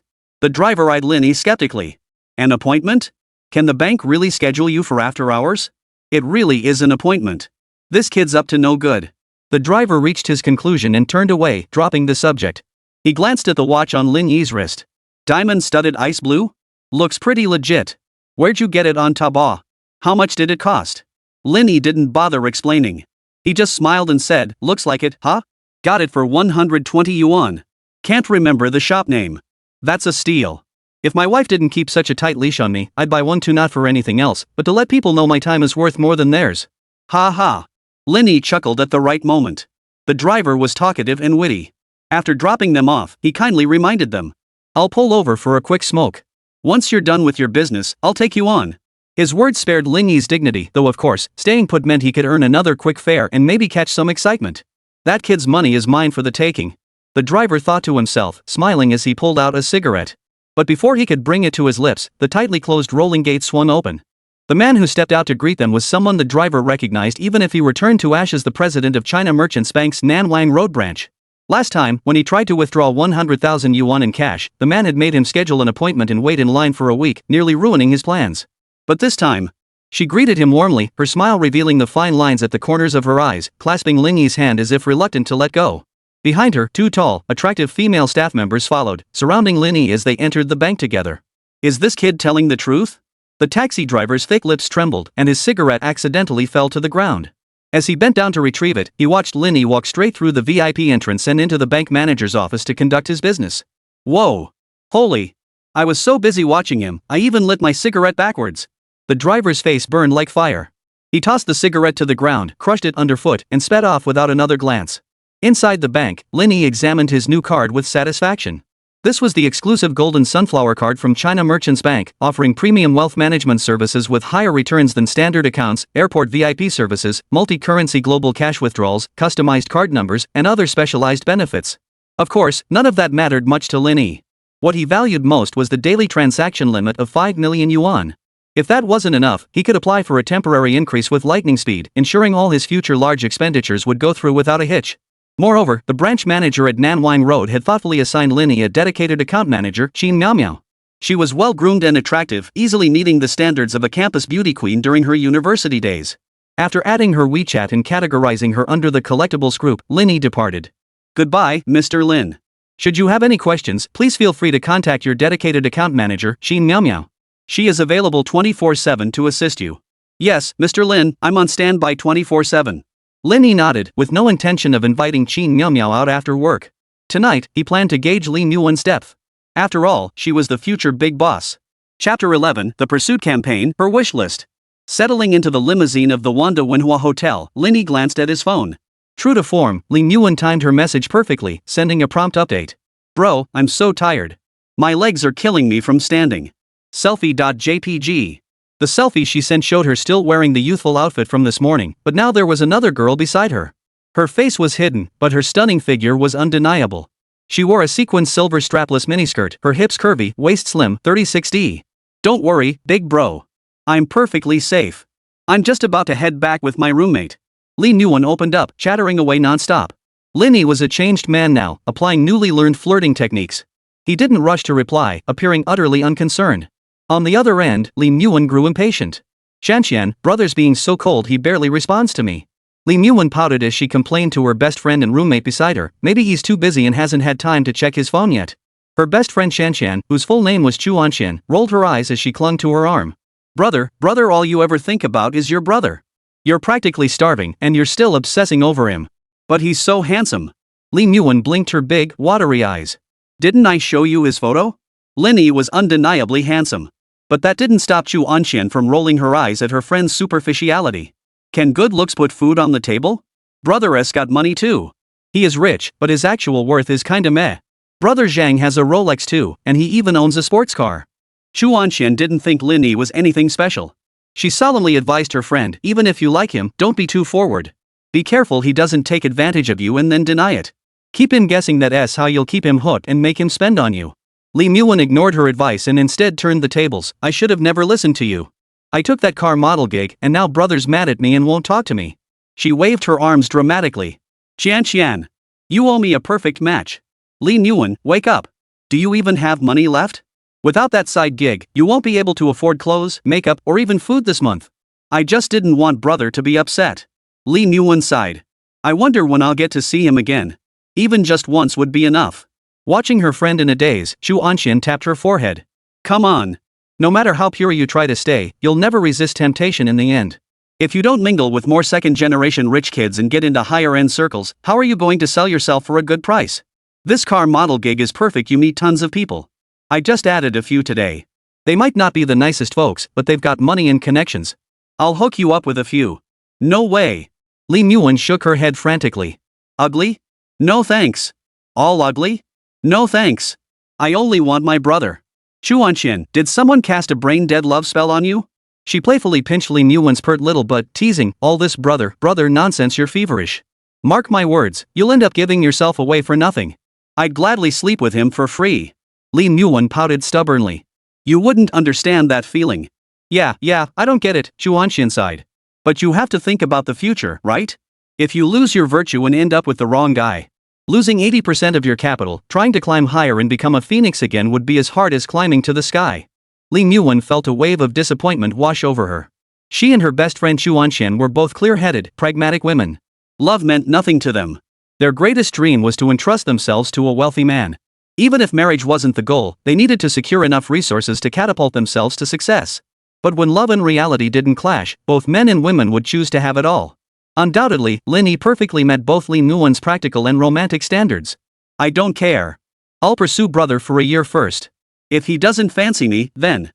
The driver eyed Lin Yi skeptically. An appointment? Can the bank really schedule you for after hours? It really is an appointment. This kid's up to no good. The driver reached his conclusion and turned away, dropping the subject. He glanced at the watch on Lin Yi's wrist. Diamond-studded ice blue? Looks pretty legit. Where'd you get it on Taobao? How much did it cost? Lin Yi didn't bother explaining. He just smiled and said, looks like it, huh? Got it for 120 yuan. Can't remember the shop name. That's a steal. If my wife didn't keep such a tight leash on me, I'd buy one too, not for anything else, but to let people know my time is worth more than theirs. Ha ha. Lin Yi chuckled at the right moment. The driver was talkative and witty. After dropping them off, he kindly reminded them. I'll pull over for a quick smoke. Once you're done with your business, I'll take you on. His words spared Lin Yi's dignity, though of course, staying put meant he could earn another quick fare and maybe catch some excitement. That kid's money is mine for the taking. The driver thought to himself, smiling as he pulled out a cigarette. But before he could bring it to his lips, the tightly closed rolling gate swung open. The man who stepped out to greet them was someone the driver recognized even if he were turned to ash as the president of China Merchants Bank's Nanwang Road branch. Last time, when he tried to withdraw 100,000 yuan in cash, the man had made him schedule an appointment and wait in line for a week, nearly ruining his plans. But this time, she greeted him warmly, her smile revealing the fine lines at the corners of her eyes, clasping Lin Yi's hand as if reluctant to let go. Behind her, two tall, attractive female staff members followed, surrounding Lin Yi as they entered the bank together. Is this kid telling the truth? The taxi driver's thick lips trembled, and his cigarette accidentally fell to the ground. As he bent down to retrieve it, he watched Lin Yi walk straight through the VIP entrance and into the bank manager's office to conduct his business. Whoa! Holy! I was so busy watching him, I even lit my cigarette backwards. The driver's face burned like fire. He tossed the cigarette to the ground, crushed it underfoot, and sped off without another glance. Inside the bank, Lin Yi examined his new card with satisfaction. This was the exclusive Golden Sunflower card from China Merchants Bank, offering premium wealth management services with higher returns than standard accounts, airport VIP services, multi-currency global cash withdrawals, customized card numbers, and other specialized benefits. Of course, none of that mattered much to Lin Yi. What he valued most was the daily transaction limit of 5 million yuan. If that wasn't enough, he could apply for a temporary increase with lightning speed, ensuring all his future large expenditures would go through without a hitch. Moreover, the branch manager at Nanwang Road had thoughtfully assigned Lin Yi a dedicated account manager, Qin Miao. She was well-groomed and attractive, easily meeting the standards of a campus beauty queen during her university days. After adding her WeChat and categorizing her under the collectibles group, Lin Yi departed. Goodbye, Mr. Lin. Should you have any questions, please feel free to contact your dedicated account manager, Qin Miao. She is available 24/7 to assist you. Yes, Mr. Lin, I'm on standby 24/7. Lin Yi nodded, with no intention of inviting Qin Miao out after work. Tonight, he planned to gauge Lin Yuan's depth. After all, she was the future big boss. Chapter 11, The Pursuit Campaign, Her Wish List. Settling into the limousine of the Wanda Wenhua Hotel, Lin Yi glanced at his phone. True to form, Lin Yuan timed her message perfectly, sending a prompt update. Bro, I'm so tired. My legs are killing me from standing. Selfie.jpg. The selfie she sent showed her still wearing the youthful outfit from this morning, but now there was another girl beside her. Her face was hidden, but her stunning figure was undeniable. She wore a sequined silver strapless miniskirt, her hips curvy, waist slim, 36D. Don't worry, big bro. I'm perfectly safe. I'm just about to head back with my roommate. Lin Yuan opened up, chattering away non-stop. Lin Yi was a changed man now, applying newly learned flirting techniques. He didn't rush to reply, appearing utterly unconcerned. On the other end, Lin Yuan grew impatient. Shanxian, brother's being so cold he barely responds to me. Lin Yuan pouted as she complained to her best friend and roommate beside her, maybe he's too busy and hasn't had time to check his phone yet. Her best friend Shanxian, whose full name was Chu Anxian, rolled her eyes as she clung to her arm. Brother, all you ever think about is your brother. You're practically starving, and you're still obsessing over him. But he's so handsome. Lin Yuan blinked her big, watery eyes. Didn't I show you his photo? Lin Yi was undeniably handsome. But that didn't stop Chu Anxian from rolling her eyes at her friend's superficiality. Can good looks put food on the table? Brother-S got money too. He is rich, but his actual worth is kinda meh. Brother Zhang has a Rolex too, and he even owns a sports car. Chu Anxian didn't think Lin Yi was anything special. She solemnly advised her friend, even if you like him, don't be too forward. Be careful he doesn't take advantage of you and then deny it. Keep him guessing, that's how you'll keep him hooked and make him spend on you. Lee Muon ignored her advice and instead turned the tables. I should have never listened to you. I took that car model gig and now brother's mad at me and won't talk to me. She waved her arms dramatically. Qian, you owe me a perfect match. Lee Muon, wake up. Do you even have money left? Without that side gig, you won't be able to afford clothes, makeup, or even food this month. I just didn't want brother to be upset. Lee Muon sighed. I wonder when I'll get to see him again. Even just once would be enough. Watching her friend in a daze, Chu Anxian tapped her forehead. Come on. No matter how pure you try to stay, you'll never resist temptation in the end. If you don't mingle with more second-generation rich kids and get into higher-end circles, how are you going to sell yourself for a good price? This car model gig is perfect. You meet tons of people. I just added a few today. They might not be the nicest folks, but they've got money and connections. I'll hook you up with a few. No way. Lee Muon shook her head frantically. Ugly? No thanks. All ugly? No thanks. I only want my brother. Chu Anxian, did someone cast a brain-dead love spell on you? She playfully pinched Lee Muon's pert little butt, teasing, all this brother nonsense, you're feverish. Mark my words, you'll end up giving yourself away for nothing. I'd gladly sleep with him for free. Lee Muon pouted stubbornly. You wouldn't understand that feeling. Yeah, I don't get it, Chu Anxian sighed. But you have to think about the future, right? If you lose your virtue and end up with the wrong guy, losing 80% of your capital, trying to climb higher and become a phoenix again would be as hard as climbing to the sky. Lee Muon felt a wave of disappointment wash over her. She and her best friend Chu Anxian were both clear-headed, pragmatic women. Love meant nothing to them. Their greatest dream was to entrust themselves to a wealthy man. Even if marriage wasn't the goal, they needed to secure enough resources to catapult themselves to success. But when love and reality didn't clash, both men and women would choose to have it all. Undoubtedly, Lin Yi perfectly met both Lee Muon's practical and romantic standards. I don't care. I'll pursue brother for a year first. If he doesn't fancy me, then.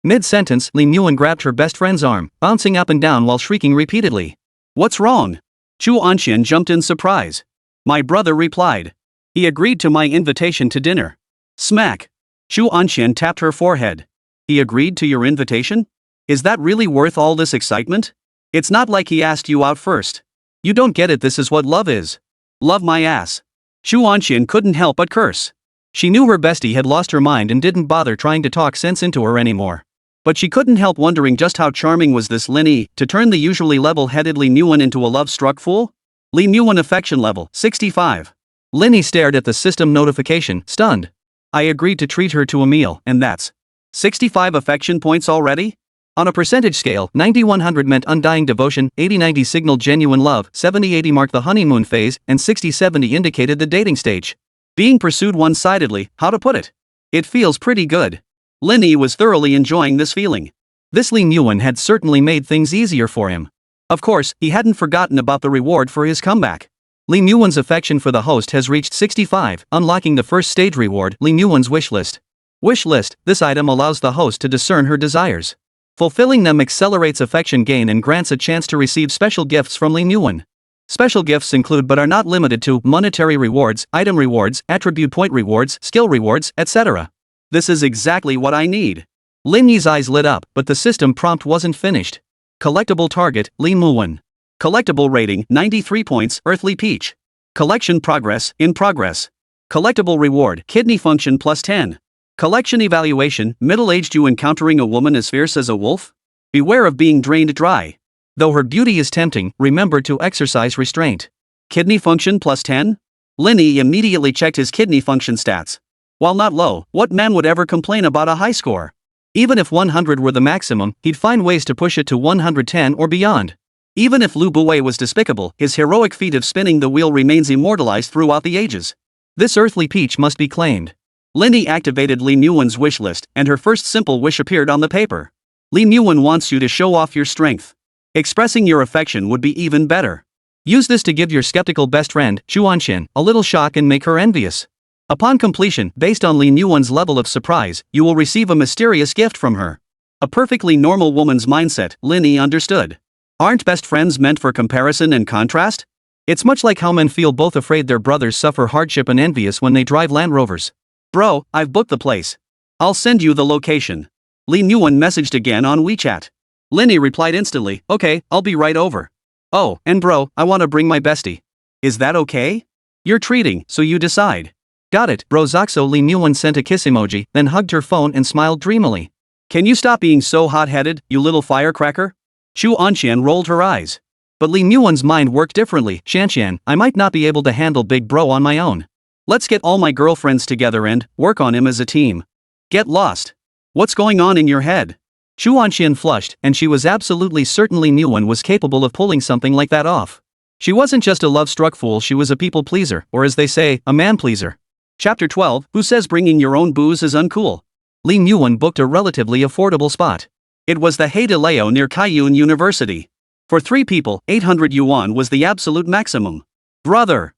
Mid-sentence, Lee Muon grabbed her best friend's arm, bouncing up and down while shrieking repeatedly. What's wrong? Chu Anxian jumped in surprise. My brother replied. He agreed to my invitation to dinner. Smack. Chu Anxian tapped her forehead. He agreed to your invitation? Is that really worth all this excitement? It's not like he asked you out first. You don't get it, this is what love is. Love my ass. Chu Anxian couldn't help but curse. She knew her bestie had lost her mind and didn't bother trying to talk sense into her anymore. But she couldn't help wondering just how charming was this Lin Yi to turn the usually level-headed Lee Muon into a love-struck fool? Lee Muon affection level, 65. Lin Yi stared at the system notification, stunned. I agreed to treat her to a meal, and that's 65 affection points already? On a percentage scale, 90-100 meant undying devotion, 80-90 signaled genuine love, 70-80 marked the honeymoon phase, and 60-70 indicated the dating stage. Being pursued one-sidedly, how to put it? It feels pretty good. Lin Yi was thoroughly enjoying this feeling. This Lee Muon had certainly made things easier for him. Of course, he hadn't forgotten about the reward for his comeback. Lee Muon's affection for the host has reached 65, unlocking the first stage reward, Lee Muon's wish list. Wish list, this item allows the host to discern her desires. Fulfilling them accelerates affection gain and grants a chance to receive special gifts from Lee Muon. Special gifts include but are not limited to monetary rewards, item rewards, attribute point rewards, skill rewards, etc. This is exactly what I need. Lin Yi's eyes lit up, but the system prompt wasn't finished. Collectible target, Lee Muon. Collectible rating, 93 points, Earthly Peach. Collection progress, in progress. Collectible reward, kidney function plus 10. Collection evaluation, middle-aged, you encountering a woman as fierce as a wolf? Beware of being drained dry. Though her beauty is tempting, remember to exercise restraint. Kidney function plus 10? Lin Yi immediately checked his kidney function stats. While not low, what man would ever complain about a high score? Even if 100 were the maximum, he'd find ways to push it to 110 or beyond. Even if Lu Buwei was despicable, his heroic feat of spinning the wheel remains immortalized throughout the ages. This earthly peach must be claimed. Lin Yi activated Lee Muon's wish list, and her first simple wish appeared on the paper. Lee Muon wants you to show off your strength. Expressing your affection would be even better. Use this to give your skeptical best friend, Chu Anxian, a little shock and make her envious. Upon completion, based on Lee Muon's level of surprise, you will receive a mysterious gift from her. A perfectly normal woman's mindset, Lin Yi understood. Aren't best friends meant for comparison and contrast? It's much like how men feel both afraid their brothers suffer hardship and envious when they drive Land Rovers. Bro, I've booked the place. I'll send you the location. Lee Muon messaged again on WeChat. Lin Yi replied instantly, okay, I'll be right over. Oh, and bro, I want to bring my bestie. Is that okay? You're treating, so you decide. Got it, bro. Zoxo. Lin Yi sent a kiss emoji, then hugged her phone and smiled dreamily. Can you stop being so hot-headed, you little firecracker? Shu Anxian rolled her eyes. But Lin Yi's mind worked differently. Shanshan, I might not be able to handle big bro on my own. Let's get all my girlfriends together and work on him as a team. Get lost. What's going on in your head? Shu Anxian flushed, and she was absolutely certain Lin Yi was capable of pulling something like that off. She wasn't just a love-struck fool, she was a people pleaser, or as they say, a man pleaser. Chapter 12, Who says bringing your own booze is uncool? Lin Yi booked a relatively affordable spot. It was the He de Leo near Kaiyuan University. For 3 people, 800 yuan was the absolute maximum. Brother!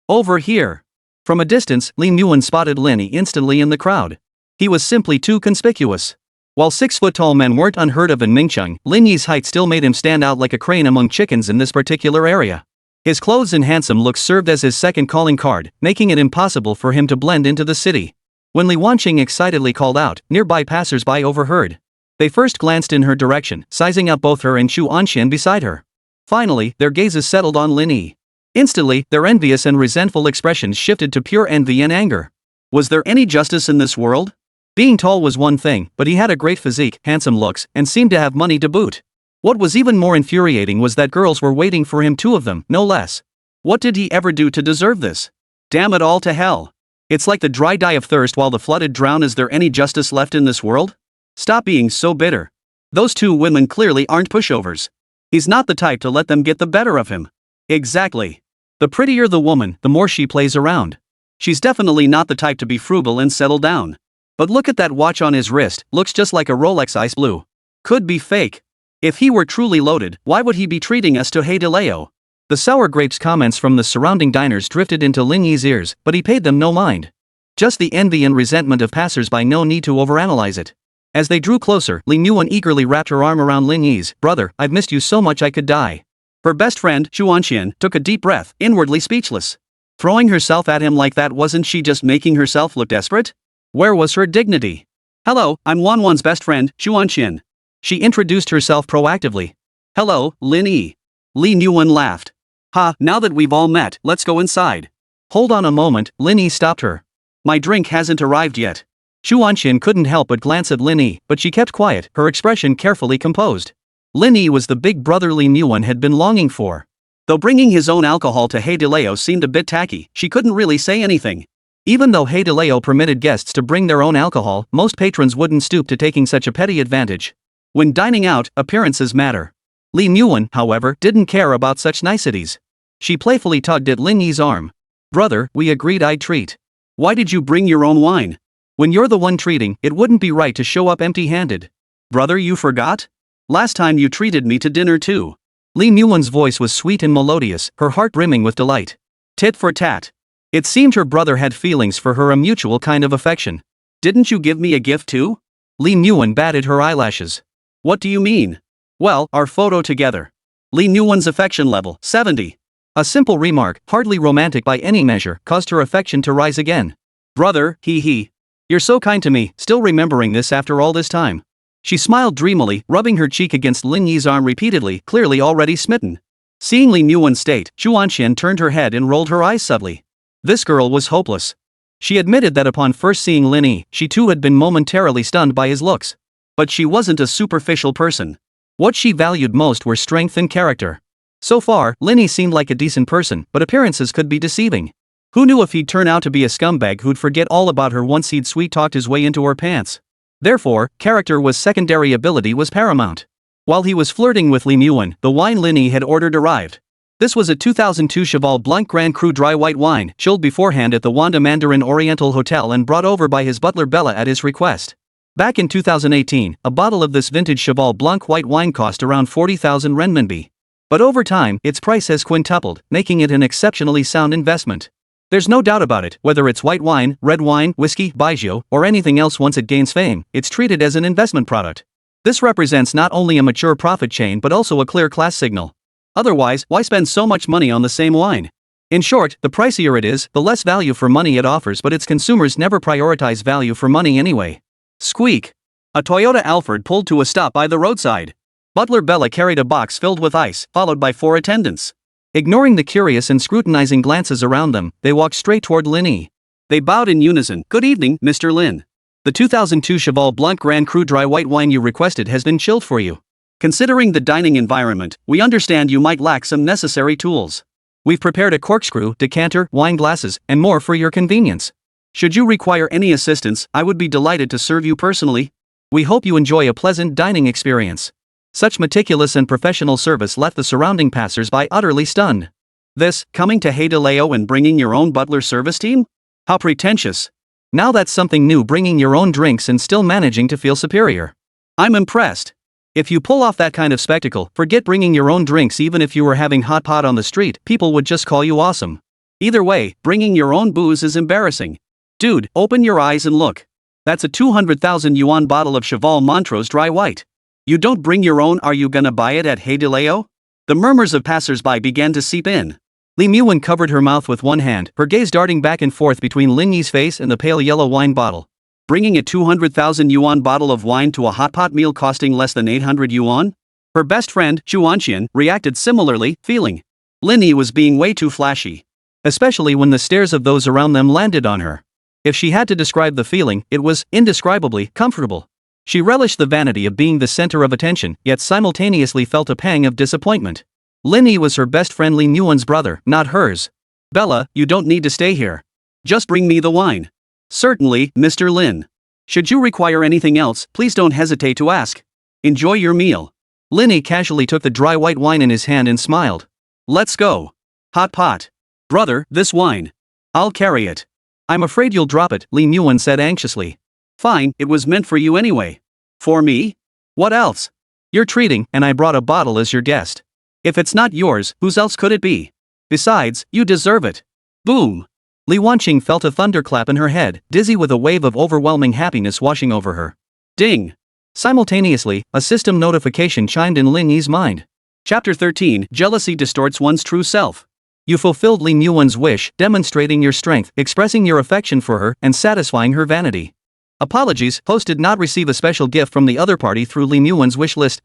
Over here! From a distance, Lin Yi spotted Lin Yi instantly in the crowd. He was simply too conspicuous. While 6-foot-tall men weren't unheard of in Ningcheng, Lin Yi's height still made him stand out like a crane among chickens in this particular area. His clothes and handsome looks served as his second calling card, making it impossible for him to blend into the city. When Li Wanqing excitedly called out, nearby passers-by overheard. They first glanced in her direction, sizing up both her and Shu Anxian beside her. Finally, their gazes settled on Lin Yi. Instantly, their envious and resentful expressions shifted to pure envy and anger. Was there any justice in this world? Being tall was one thing, but he had a great physique, handsome looks, and seemed to have money to boot. What was even more infuriating was that girls were waiting for him, 2 of them, no less. What did he ever do to deserve this? Damn it all to hell. It's like the dry die of thirst while the flooded drown. Is there any justice left in this world? Stop being so bitter. Those 2 women clearly aren't pushovers. He's not the type to let them get the better of him. Exactly. The prettier the woman, the more she plays around. She's definitely not the type to be frugal and settle down. But look at that watch on his wrist, looks just like a Rolex Ice Blue. Could be fake. If he were truly loaded, why would he be treating us to He de Leo? The sour grapes comments from the surrounding diners drifted into Lin Yi's ears, but he paid them no mind. Just the envy and resentment of passers-by, no need to overanalyze it. As they drew closer, Lin Yi eagerly wrapped her arm around Lin Yi's. Brother, I've missed you so much I could die. Her best friend, Shu Anxian, took a deep breath, inwardly speechless. Throwing herself at him like that, wasn't she just making herself look desperate? Where was her dignity? Hello, I'm Wanwan's best friend, Shu Anxian. She introduced herself proactively. Hello, Lin Yi. Lin Yi laughed. Ha, now that we've all met, let's go inside. Hold on a moment, Lin Yi stopped her. My drink hasn't arrived yet. Shu Anxian couldn't help but glance at Lin Yi, but she kept quiet, her expression carefully composed. Lin Yi was the big brother Lin Yi had been longing for. Though bringing his own alcohol to He de Leo seemed a bit tacky, she couldn't really say anything. Even though He de Leo permitted guests to bring their own alcohol, most patrons wouldn't stoop to taking such a petty advantage. When dining out, appearances matter. Lin Yi, however, didn't care about such niceties. She playfully tugged at Lin Yi's arm. Brother, we agreed I'd treat. Why did you bring your own wine? When you're the one treating, it wouldn't be right to show up empty-handed. Brother, you forgot? Last time you treated me to dinner too. Lin Yi's voice was sweet and melodious, her heart brimming with delight. Tit for tat. It seemed her brother had feelings for her, a mutual kind of affection. Didn't you give me a gift too? Lin Yi batted her eyelashes. What do you mean? Well, our photo together. Lin Yi's affection level, 70. A simple remark, hardly romantic by any measure, caused her affection to rise again. Brother, he. You're so kind to me, still remembering this after all this time. She smiled dreamily, rubbing her cheek against Lin Yi's arm repeatedly, clearly already smitten. Seeing Lin Yi's state, Shu Anxian turned her head and rolled her eyes subtly. This girl was hopeless. She admitted that upon first seeing Lin Yi, she too had been momentarily stunned by his looks. But she wasn't a superficial person. What she valued most were strength and character. So far, Lin Yi seemed like a decent person, but appearances could be deceiving. Who knew if he'd turn out to be a scumbag who'd forget all about her once he'd sweet-talked his way into her pants? Therefore, character was secondary, ability was paramount. While he was flirting with Lin Yi, the wine Lin Yi had ordered arrived. This was a 2002 Cheval Blanc Grand Cru dry white wine, chilled beforehand at the Wanda Mandarin Oriental Hotel and brought over by his butler Bella at his request. Back in 2018, a bottle of this vintage Cheval Blanc white wine cost around 40,000 renminbi. But over time, its price has quintupled, making it an exceptionally sound investment. There's no doubt about it, whether it's white wine, red wine, whiskey, baijiu, or anything else. Once it gains fame, it's treated as an investment product. This represents not only a mature profit chain but also a clear class signal. Otherwise, why spend so much money on the same wine? In short, the pricier it is, the less value for money it offers, but its consumers never prioritize value for money anyway. Squeak! A Toyota Alphard pulled to a stop by the roadside. Butler Bella carried a box filled with ice, followed by 4 attendants. Ignoring the curious and scrutinizing glances around them, they walked straight toward Lin Yi. They bowed in unison. "Good evening, Mr. Lin. The 2002 Cheval Blanc Grand Cru dry white wine you requested has been chilled for you. Considering the dining environment, we understand you might lack some necessary tools. We've prepared a corkscrew, decanter, wine glasses, and more for your convenience. Should you require any assistance, I would be delighted to serve you personally. We hope you enjoy a pleasant dining experience." Such meticulous and professional service left the surrounding passers-by utterly stunned. This, coming to Haidaleo and bringing your own butler service team? How pretentious. Now that's something new, bringing your own drinks and still managing to feel superior. I'm impressed. If you pull off that kind of spectacle, forget bringing your own drinks. Even if you were having hot pot on the street, people would just call you awesome. Either way, bringing your own booze is embarrassing. Dude, open your eyes and look. That's a 200,000 yuan bottle of Cheval Montrose dry white. You don't bring your own, are you gonna buy it at Haidaleo? The murmurs of passers-by began to seep in. Li Muwen covered her mouth with one hand, her gaze darting back and forth between Lin Yi's face and the pale yellow wine bottle. Bringing a 200,000 yuan bottle of wine to a hot pot meal costing less than 800 yuan? Her best friend, Xuanxian, reacted similarly, feeling Lin Yi was being way too flashy. Especially when the stares of those around them landed on her. If she had to describe the feeling, it was indescribably comfortable. She relished the vanity of being the center of attention, yet simultaneously felt a pang of disappointment. Lin Yi was her best friend Li Muwen's brother, not hers. "Bella, you don't need to stay here. Just bring me the wine." "Certainly, Mr. Lin. Should you require anything else, please don't hesitate to ask. Enjoy your meal." Lin Yi casually took the dry white wine in his hand and smiled. "Let's go. Hot pot. Brother, this wine. I'll carry it." "I'm afraid you'll drop it," Li Muwen said anxiously. "Fine, it was meant for you anyway." "For me? What else? You're treating, and I brought a bottle as your guest. If it's not yours, whose else could it be? Besides, you deserve it." Boom! Li Wanqing felt a thunderclap in her head, dizzy with a wave of overwhelming happiness washing over her. Ding! Simultaneously, a system notification chimed in Lin Yi's mind. Chapter 13, Jealousy Distorts One's True Self. You fulfilled Li Muwen's wish, demonstrating your strength, expressing your affection for her, and satisfying her vanity. Apologies, host did not receive a special gift from the other party through Li Muwen's wish list.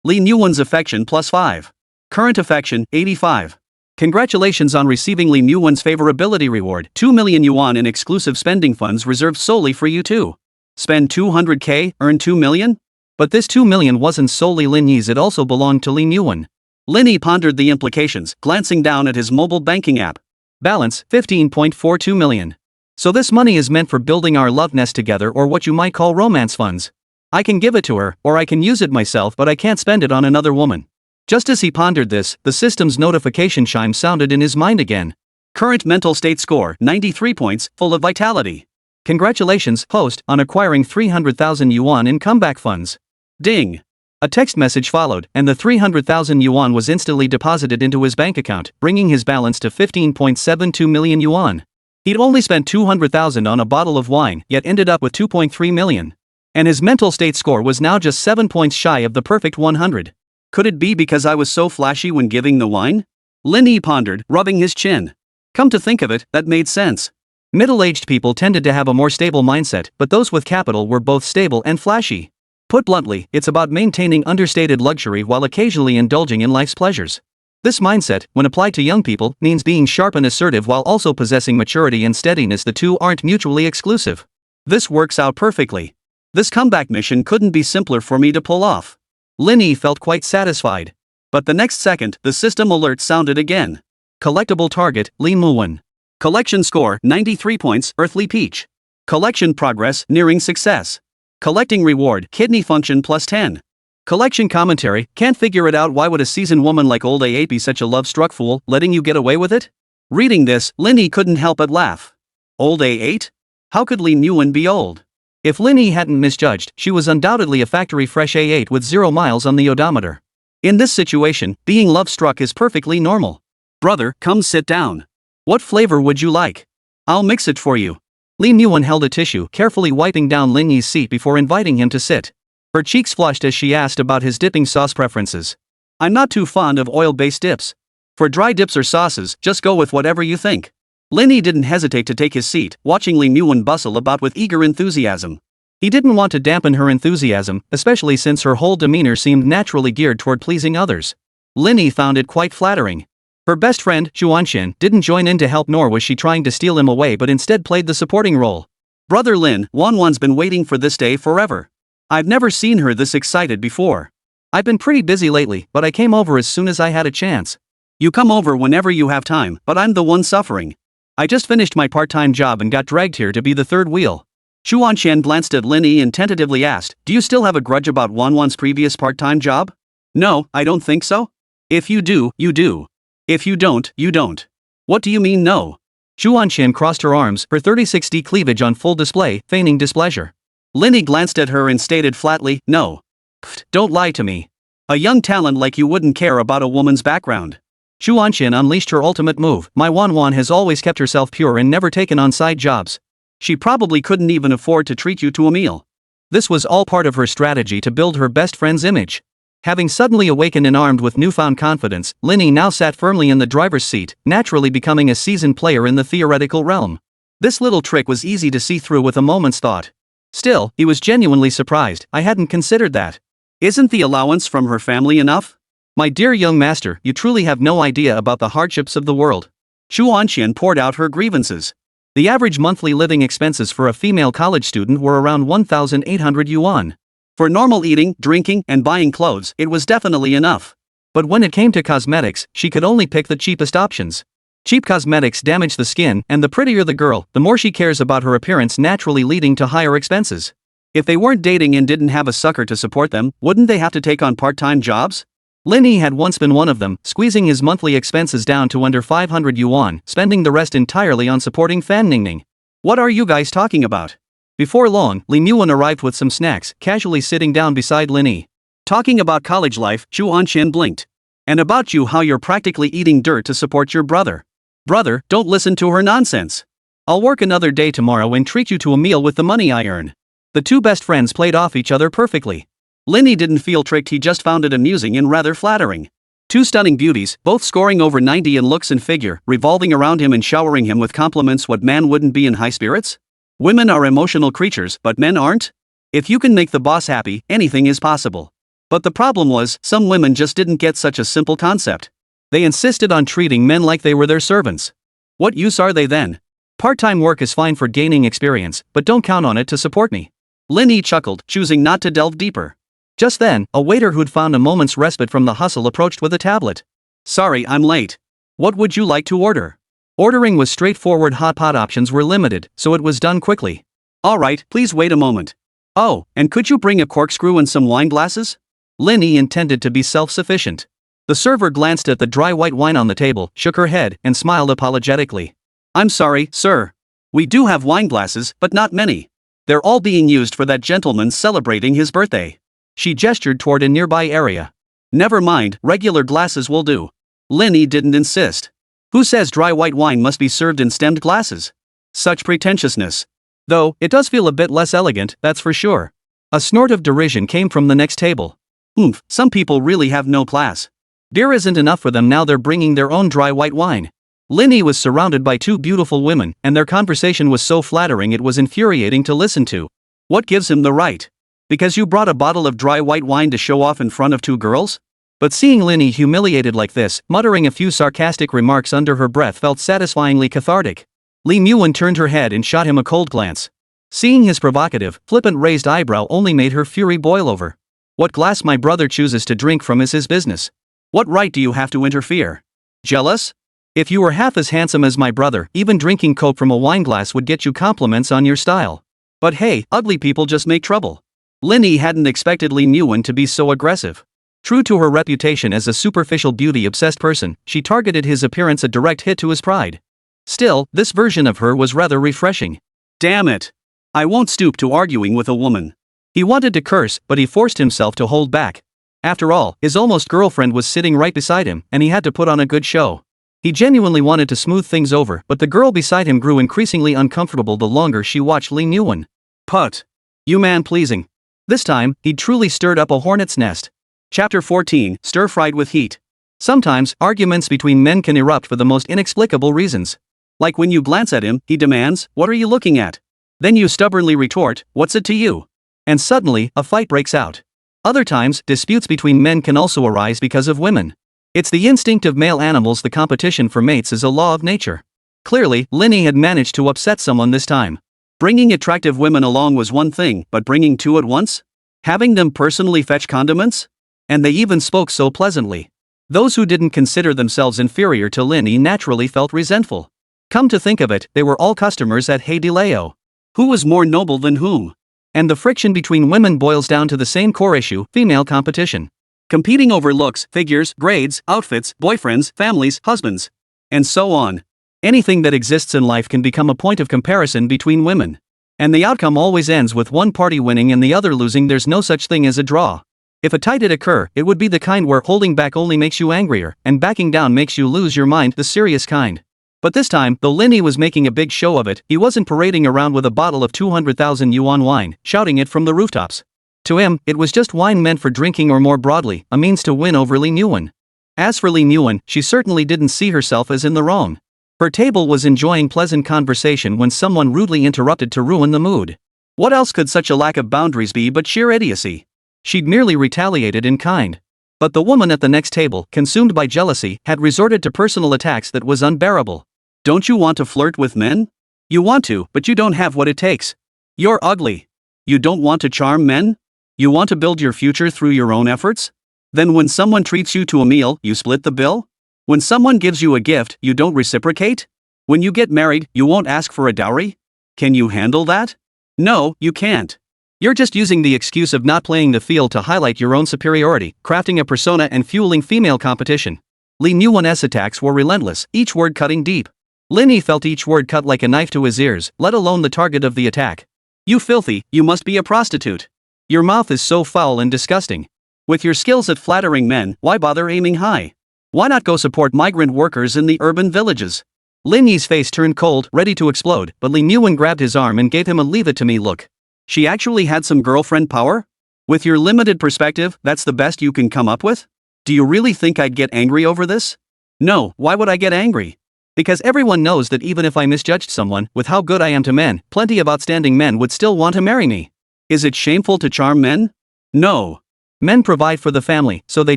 Li Muwen's affection +5. Current affection, 85. Congratulations on receiving Li Muwen's favorability reward, 2 million yuan in exclusive spending funds reserved solely for you too. Spend 200k, earn 2 million? But this 2 million wasn't solely Lin Yi's, it also belonged to Li Muwen. Lin Yi pondered the implications, glancing down at his mobile banking app. Balance, 15.42 million. So this money is meant for building our love nest together, or what you might call romance funds. I can give it to her, or I can use it myself, but I can't spend it on another woman. Just as he pondered this, the system's notification chime sounded in his mind again. Current mental state score, 93 points, full of vitality. Congratulations, host, on acquiring 300,000 yuan in comeback funds. Ding! A text message followed, and the 300,000 yuan was instantly deposited into his bank account, bringing his balance to 15.72 million yuan. He'd only spent 200,000 on a bottle of wine, yet ended up with 2.3 million. And his mental state score was now just 7 points shy of the perfect 100. Could it be because I was so flashy when giving the wine? Lin Yi pondered, rubbing his chin. Come to think of it, that made sense. Middle-aged people tended to have a more stable mindset, but those with capital were both stable and flashy. Put bluntly, it's about maintaining understated luxury while occasionally indulging in life's pleasures. This mindset, when applied to young people, means being sharp and assertive while also possessing maturity and steadiness. The two aren't mutually exclusive. This works out perfectly. This comeback mission couldn't be simpler for me to pull off. Lin Yi felt quite satisfied. But the next second, the system alert sounded again. Collectible target, Li Muwen. Collection score, 93 points, Earthly Peach. Collection progress, nearing success. Collecting reward, kidney function +10. Collection commentary, can't figure it out. Why would a seasoned woman like old A8 be such a love-struck fool, letting you get away with it? Reading this, Lin Yi couldn't help but laugh. Old A8? How could Li Muwen be old? If Lin Yi hadn't misjudged, she was undoubtedly a factory fresh A8 with 0 miles on the odometer. In this situation, being love-struck is perfectly normal. Brother, come sit down. What flavor would you like? I'll mix it for you. Li Muwen held a tissue, carefully wiping down Lin Yi's seat before inviting him to sit. Her cheeks flushed as she asked about his dipping sauce preferences. I'm not too fond of oil-based dips. For dry dips or sauces, just go with whatever you think. Lin Yi didn't hesitate to take his seat, watching Li Muwen bustle about with eager enthusiasm. He didn't want to dampen her enthusiasm, especially since her whole demeanor seemed naturally geared toward pleasing others. Lin Yi found it quite flattering. Her best friend, Xuanxian, didn't join in to help, nor was she trying to steal him away, but instead played the supporting role. Brother Lin, Wanwan's been waiting for this day forever. I've never seen her this excited before. I've been pretty busy lately, but I came over as soon as I had a chance. You come over whenever you have time, but I'm the one suffering. I just finished my part-time job and got dragged here to be the third wheel. Xuanxian glanced at Lin Yi and tentatively asked, do you still have a grudge about Wanwan's previous part-time job? No, I don't think so. If you do, you do. If you don't, you don't. What do you mean no? Xuanxian crossed her arms, her 36D cleavage on full display, feigning displeasure. Lin Yi glanced at her and stated flatly, no. Pfft, don't lie to me. A young talent like you wouldn't care about a woman's background. Xuanxian unleashed her ultimate move. My Wanwan has always kept herself pure and never taken on side jobs. She probably couldn't even afford to treat you to a meal. This was all part of her strategy to build her best friend's image. Having suddenly awakened and armed with newfound confidence, Lin Yi now sat firmly in the driver's seat, naturally becoming a seasoned player in the theoretical realm. This little trick was easy to see through with a moment's thought. Still, he was genuinely surprised. I hadn't considered that. Isn't the allowance from her family enough? My dear young master, you truly have no idea about the hardships of the world. Xuanxian poured out her grievances. The average monthly living expenses for a female college student were around 1,800 yuan. For normal eating, drinking, and buying clothes, it was definitely enough. But when it came to cosmetics, she could only pick the cheapest options. Cheap cosmetics damage the skin, and the prettier the girl, the more she cares about her appearance, naturally leading to higher expenses. If they weren't dating and didn't have a sucker to support them, wouldn't they have to take on part-time jobs? Lin Yi had once been one of them, squeezing his monthly expenses down to under 500 yuan, spending the rest entirely on supporting Fan Ningning. What are you guys talking about? Before long, Li Muan arrived with some snacks, casually sitting down beside Lin Yi. Talking about college life, Xuanxian blinked. And about you, how you're practically eating dirt to support your brother. Brother, don't listen to her nonsense. I'll work another day tomorrow and treat you to a meal with the money I earn. The two best friends played off each other perfectly. Lin Yi didn't feel tricked, he just found it amusing and rather flattering. Two stunning beauties, both scoring over 90 in looks and figure, revolving around him and showering him with compliments. What man wouldn't be in high spirits? Women are emotional creatures, but men aren't? If you can make the boss happy, anything is possible. But the problem was, some women just didn't get such a simple concept. They insisted on treating men like they were their servants. What use are they then? Part-time work is fine for gaining experience, but don't count on it to support me. Lin Yi chuckled, choosing not to delve deeper. Just then, a waiter who'd found a moment's respite from the hustle approached with a tablet. Sorry, I'm late. What would you like to order? Ordering was straightforward, hot pot options were limited, so it was done quickly. Alright, please wait a moment. Oh, and could you bring a corkscrew and some wine glasses? Lin Yi intended to be self-sufficient. The server glanced at the dry white wine on the table, shook her head, and smiled apologetically. I'm sorry, sir. We do have wine glasses, but not many. They're all being used for that gentleman celebrating his birthday. She gestured toward a nearby area. Never mind, regular glasses will do. Lin Yi didn't insist. Who says dry white wine must be served in stemmed glasses? Such pretentiousness. Though, it does feel a bit less elegant, that's for sure. A snort of derision came from the next table. Oomph, some people really have no class. Beer isn't enough for them, now they're bringing their own dry white wine. Lin Yi was surrounded by two beautiful women, and their conversation was so flattering it was infuriating to listen to. What gives him the right? Because you brought a bottle of dry white wine to show off in front of two girls? But seeing Lin Yi humiliated like this, muttering a few sarcastic remarks under her breath, felt satisfyingly cathartic. Li Muan turned her head and shot him a cold glance. Seeing his provocative, flippant raised eyebrow only made her fury boil over. What glass my brother chooses to drink from is his business. What right do you have to interfere? Jealous? If you were half as handsome as my brother, even drinking coke from a wine glass would get you compliments on your style. But hey, ugly people just make trouble. Lin Yi hadn't expected Li Muan to be so aggressive. True to her reputation as a superficial beauty-obsessed person, she targeted his appearance, a direct hit to his pride. Still, this version of her was rather refreshing. Damn it! I won't stoop to arguing with a woman. He wanted to curse, but he forced himself to hold back. After all, his almost girlfriend was sitting right beside him, and he had to put on a good show. He genuinely wanted to smooth things over, but the girl beside him grew increasingly uncomfortable the longer she watched Li Muan. Put. You man-pleasing. This time, he'd truly stirred up a hornet's nest. Chapter 14, Stir-Fried with Heat. Sometimes, arguments between men can erupt for the most inexplicable reasons. Like when you glance at him, he demands, "What are you looking at?" Then you stubbornly retort, "What's it to you?" And suddenly, a fight breaks out. Other times, disputes between men can also arise because of women. It's the instinct of male animals. The competition for mates is a law of nature. Clearly, Lin Yi had managed to upset someone this time. Bringing attractive women along was one thing, but bringing two at once? Having them personally fetch condiments? And they even spoke so pleasantly. Those who didn't consider themselves inferior to Lin Yi naturally felt resentful. Come to think of it, they were all customers at Hey Deleo. Who was more noble than whom? And the friction between women boils down to the same core issue, female competition. Competing over looks, figures, grades, outfits, boyfriends, families, husbands, and so on. Anything that exists in life can become a point of comparison between women. And the outcome always ends with one party winning and the other losing. There's no such thing as a draw. If a tie did occur, it would be the kind where holding back only makes you angrier, and backing down makes you lose your mind, the serious kind. But this time, though Lin Yi was making a big show of it, he wasn't parading around with a bottle of 200,000 yuan wine, shouting it from the rooftops. To him, it was just wine meant for drinking, or more broadly, a means to win over Lin Yi. As for Lin Yi, she certainly didn't see herself as in the wrong. Her table was enjoying pleasant conversation when someone rudely interrupted to ruin the mood. What else could such a lack of boundaries be but sheer idiocy? She'd merely retaliated in kind. But the woman at the next table, consumed by jealousy, had resorted to personal attacks that was unbearable. Don't you want to flirt with men? You want to, but you don't have what it takes. You're ugly. You don't want to charm men? You want to build your future through your own efforts? Then when someone treats you to a meal, you split the bill? When someone gives you a gift, you don't reciprocate? When you get married, you won't ask for a dowry? Can you handle that? No, you can't. You're just using the excuse of not playing the field to highlight your own superiority, crafting a persona and fueling female competition. Lin Yi's attacks were relentless, each word cutting deep. Lin Yi felt each word cut like a knife to his ears, let alone the target of the attack. You filthy, you must be a prostitute. Your mouth is so foul and disgusting. With your skills at flattering men, why bother aiming high? Why not go support migrant workers in the urban villages? Lin Yi's face turned cold, ready to explode, but Lin Yi grabbed his arm and gave him a leave-it-to-me look. She actually had some girlfriend power? With your limited perspective, that's the best you can come up with? Do you really think I'd get angry over this? No, why would I get angry? Because everyone knows that even if I misjudged someone, with how good I am to men, plenty of outstanding men would still want to marry me. Is it shameful to charm men? No. Men provide for the family, so they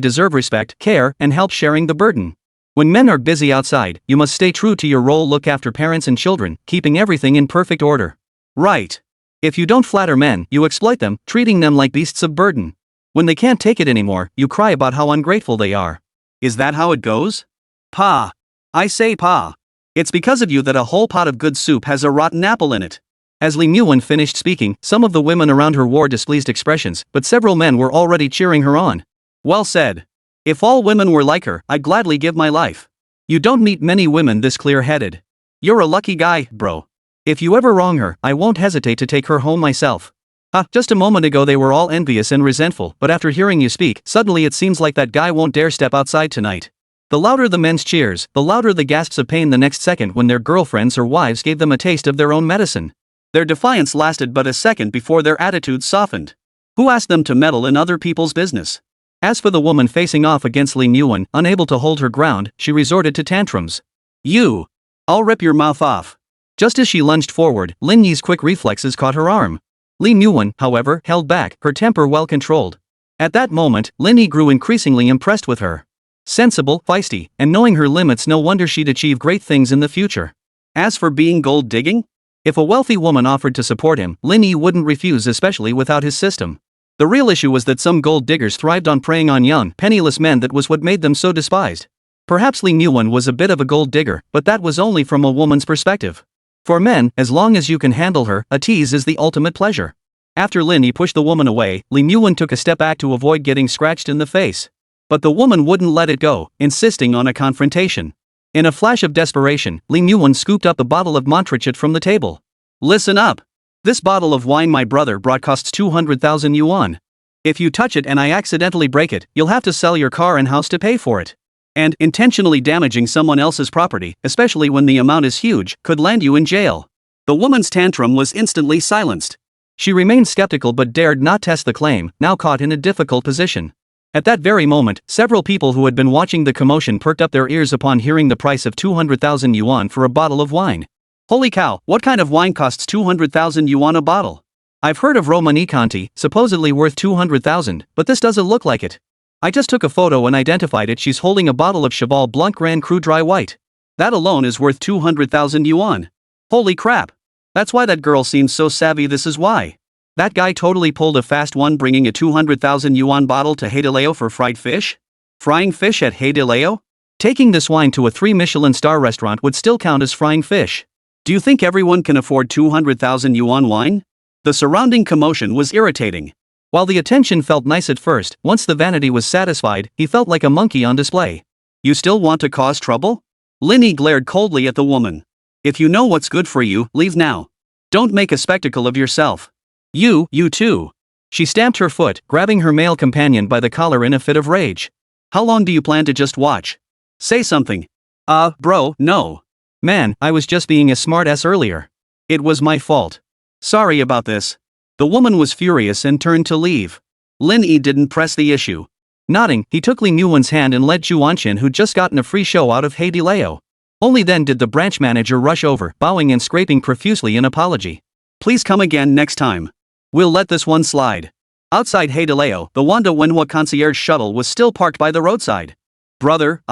deserve respect, care, and help sharing the burden. When men are busy outside, you must stay true to your role, look after parents and children, keeping everything in perfect order. Right. If you don't flatter men, you exploit them, treating them like beasts of burden. When they can't take it anymore, you cry about how ungrateful they are. Is that how it goes? Pa. I say pa. It's because of you that a whole pot of good soup has a rotten apple in it. As Lin Yi finished speaking, some of the women around her wore displeased expressions, but several men were already cheering her on. Well said. If all women were like her, I'd gladly give my life. You don't meet many women this clear-headed. You're a lucky guy, bro. If you ever wrong her, I won't hesitate to take her home myself. Just a moment ago they were all envious and resentful, but after hearing you speak, suddenly it seems like that guy won't dare step outside tonight. The louder the men's cheers, the louder the gasps of pain the next second when their girlfriends or wives gave them a taste of their own medicine. Their defiance lasted but a second before their attitudes softened. Who asked them to meddle in other people's business? As for the woman facing off against Lin Yi, unable to hold her ground, she resorted to tantrums. You! I'll rip your mouth off. Just as she lunged forward, Lin Yi's quick reflexes caught her arm. Lin Yi, however, held back, her temper well controlled. At that moment, Lin Yi grew increasingly impressed with her. Sensible, feisty, and knowing her limits, no wonder she'd achieve great things in the future. As for being gold-digging? If a wealthy woman offered to support him, Lin Yi wouldn't refuse, especially without his system. The real issue was that some gold diggers thrived on preying on young, penniless men. That was what made them so despised. Perhaps Lin Yi was a bit of a gold digger, but that was only from a woman's perspective. For men, as long as you can handle her, a tease is the ultimate pleasure. After Lin Yi pushed the woman away, Lin Yi took a step back to avoid getting scratched in the face. But the woman wouldn't let it go, insisting on a confrontation. In a flash of desperation, Lin Yi scooped up a bottle of manhwa from the table. Listen up. This bottle of wine my brother brought costs 200,000 yuan. If you touch it and I accidentally break it, you'll have to sell your car and house to pay for it. And intentionally damaging someone else's property, especially when the amount is huge, could land you in jail. The woman's tantrum was instantly silenced. She remained skeptical but dared not test the claim, now caught in a difficult position. At that very moment, several people who had been watching the commotion perked up their ears upon hearing the price of 200,000 yuan for a bottle of wine. Holy cow, what kind of wine costs 200,000 yuan a bottle? I've heard of Romanée Conti, supposedly worth 200,000, but this doesn't look like it. I just took a photo and identified it. She's holding a bottle of Cheval Blanc Grand Cru Dry White. That alone is worth 200,000 yuan. Holy crap. That's why that girl seems so savvy. This is why. That guy totally pulled a fast one, bringing a 200,000 yuan bottle to Haidileo for fried fish? Frying fish at Haidileo? Taking this wine to a 3-Michelin star restaurant would still count as frying fish. Do you think everyone can afford 200,000 yuan wine? The surrounding commotion was irritating. While the attention felt nice at first, once the vanity was satisfied, he felt like a monkey on display. You still want to cause trouble? Lin Yi glared coldly at the woman. If you know what's good for you, leave now. Don't make a spectacle of yourself. You too. She stamped her foot, grabbing her male companion by the collar in a fit of rage. How long do you plan to just watch? Say something. Bro, no. Man, I was just being a smartass earlier. It was my fault. Sorry about this. The woman was furious and turned to leave. Lin Yi didn't press the issue. Nodding, he took Lin Yuan's hand and led Chuanqian, who'd just gotten a free show, out of Haidileo. Only then did the branch manager rush over, bowing and scraping profusely in apology. Please come again next time. We'll let this one slide. Outside Haidileo, the Wanda Wenhua concierge shuttle was still parked by the roadside. Brother,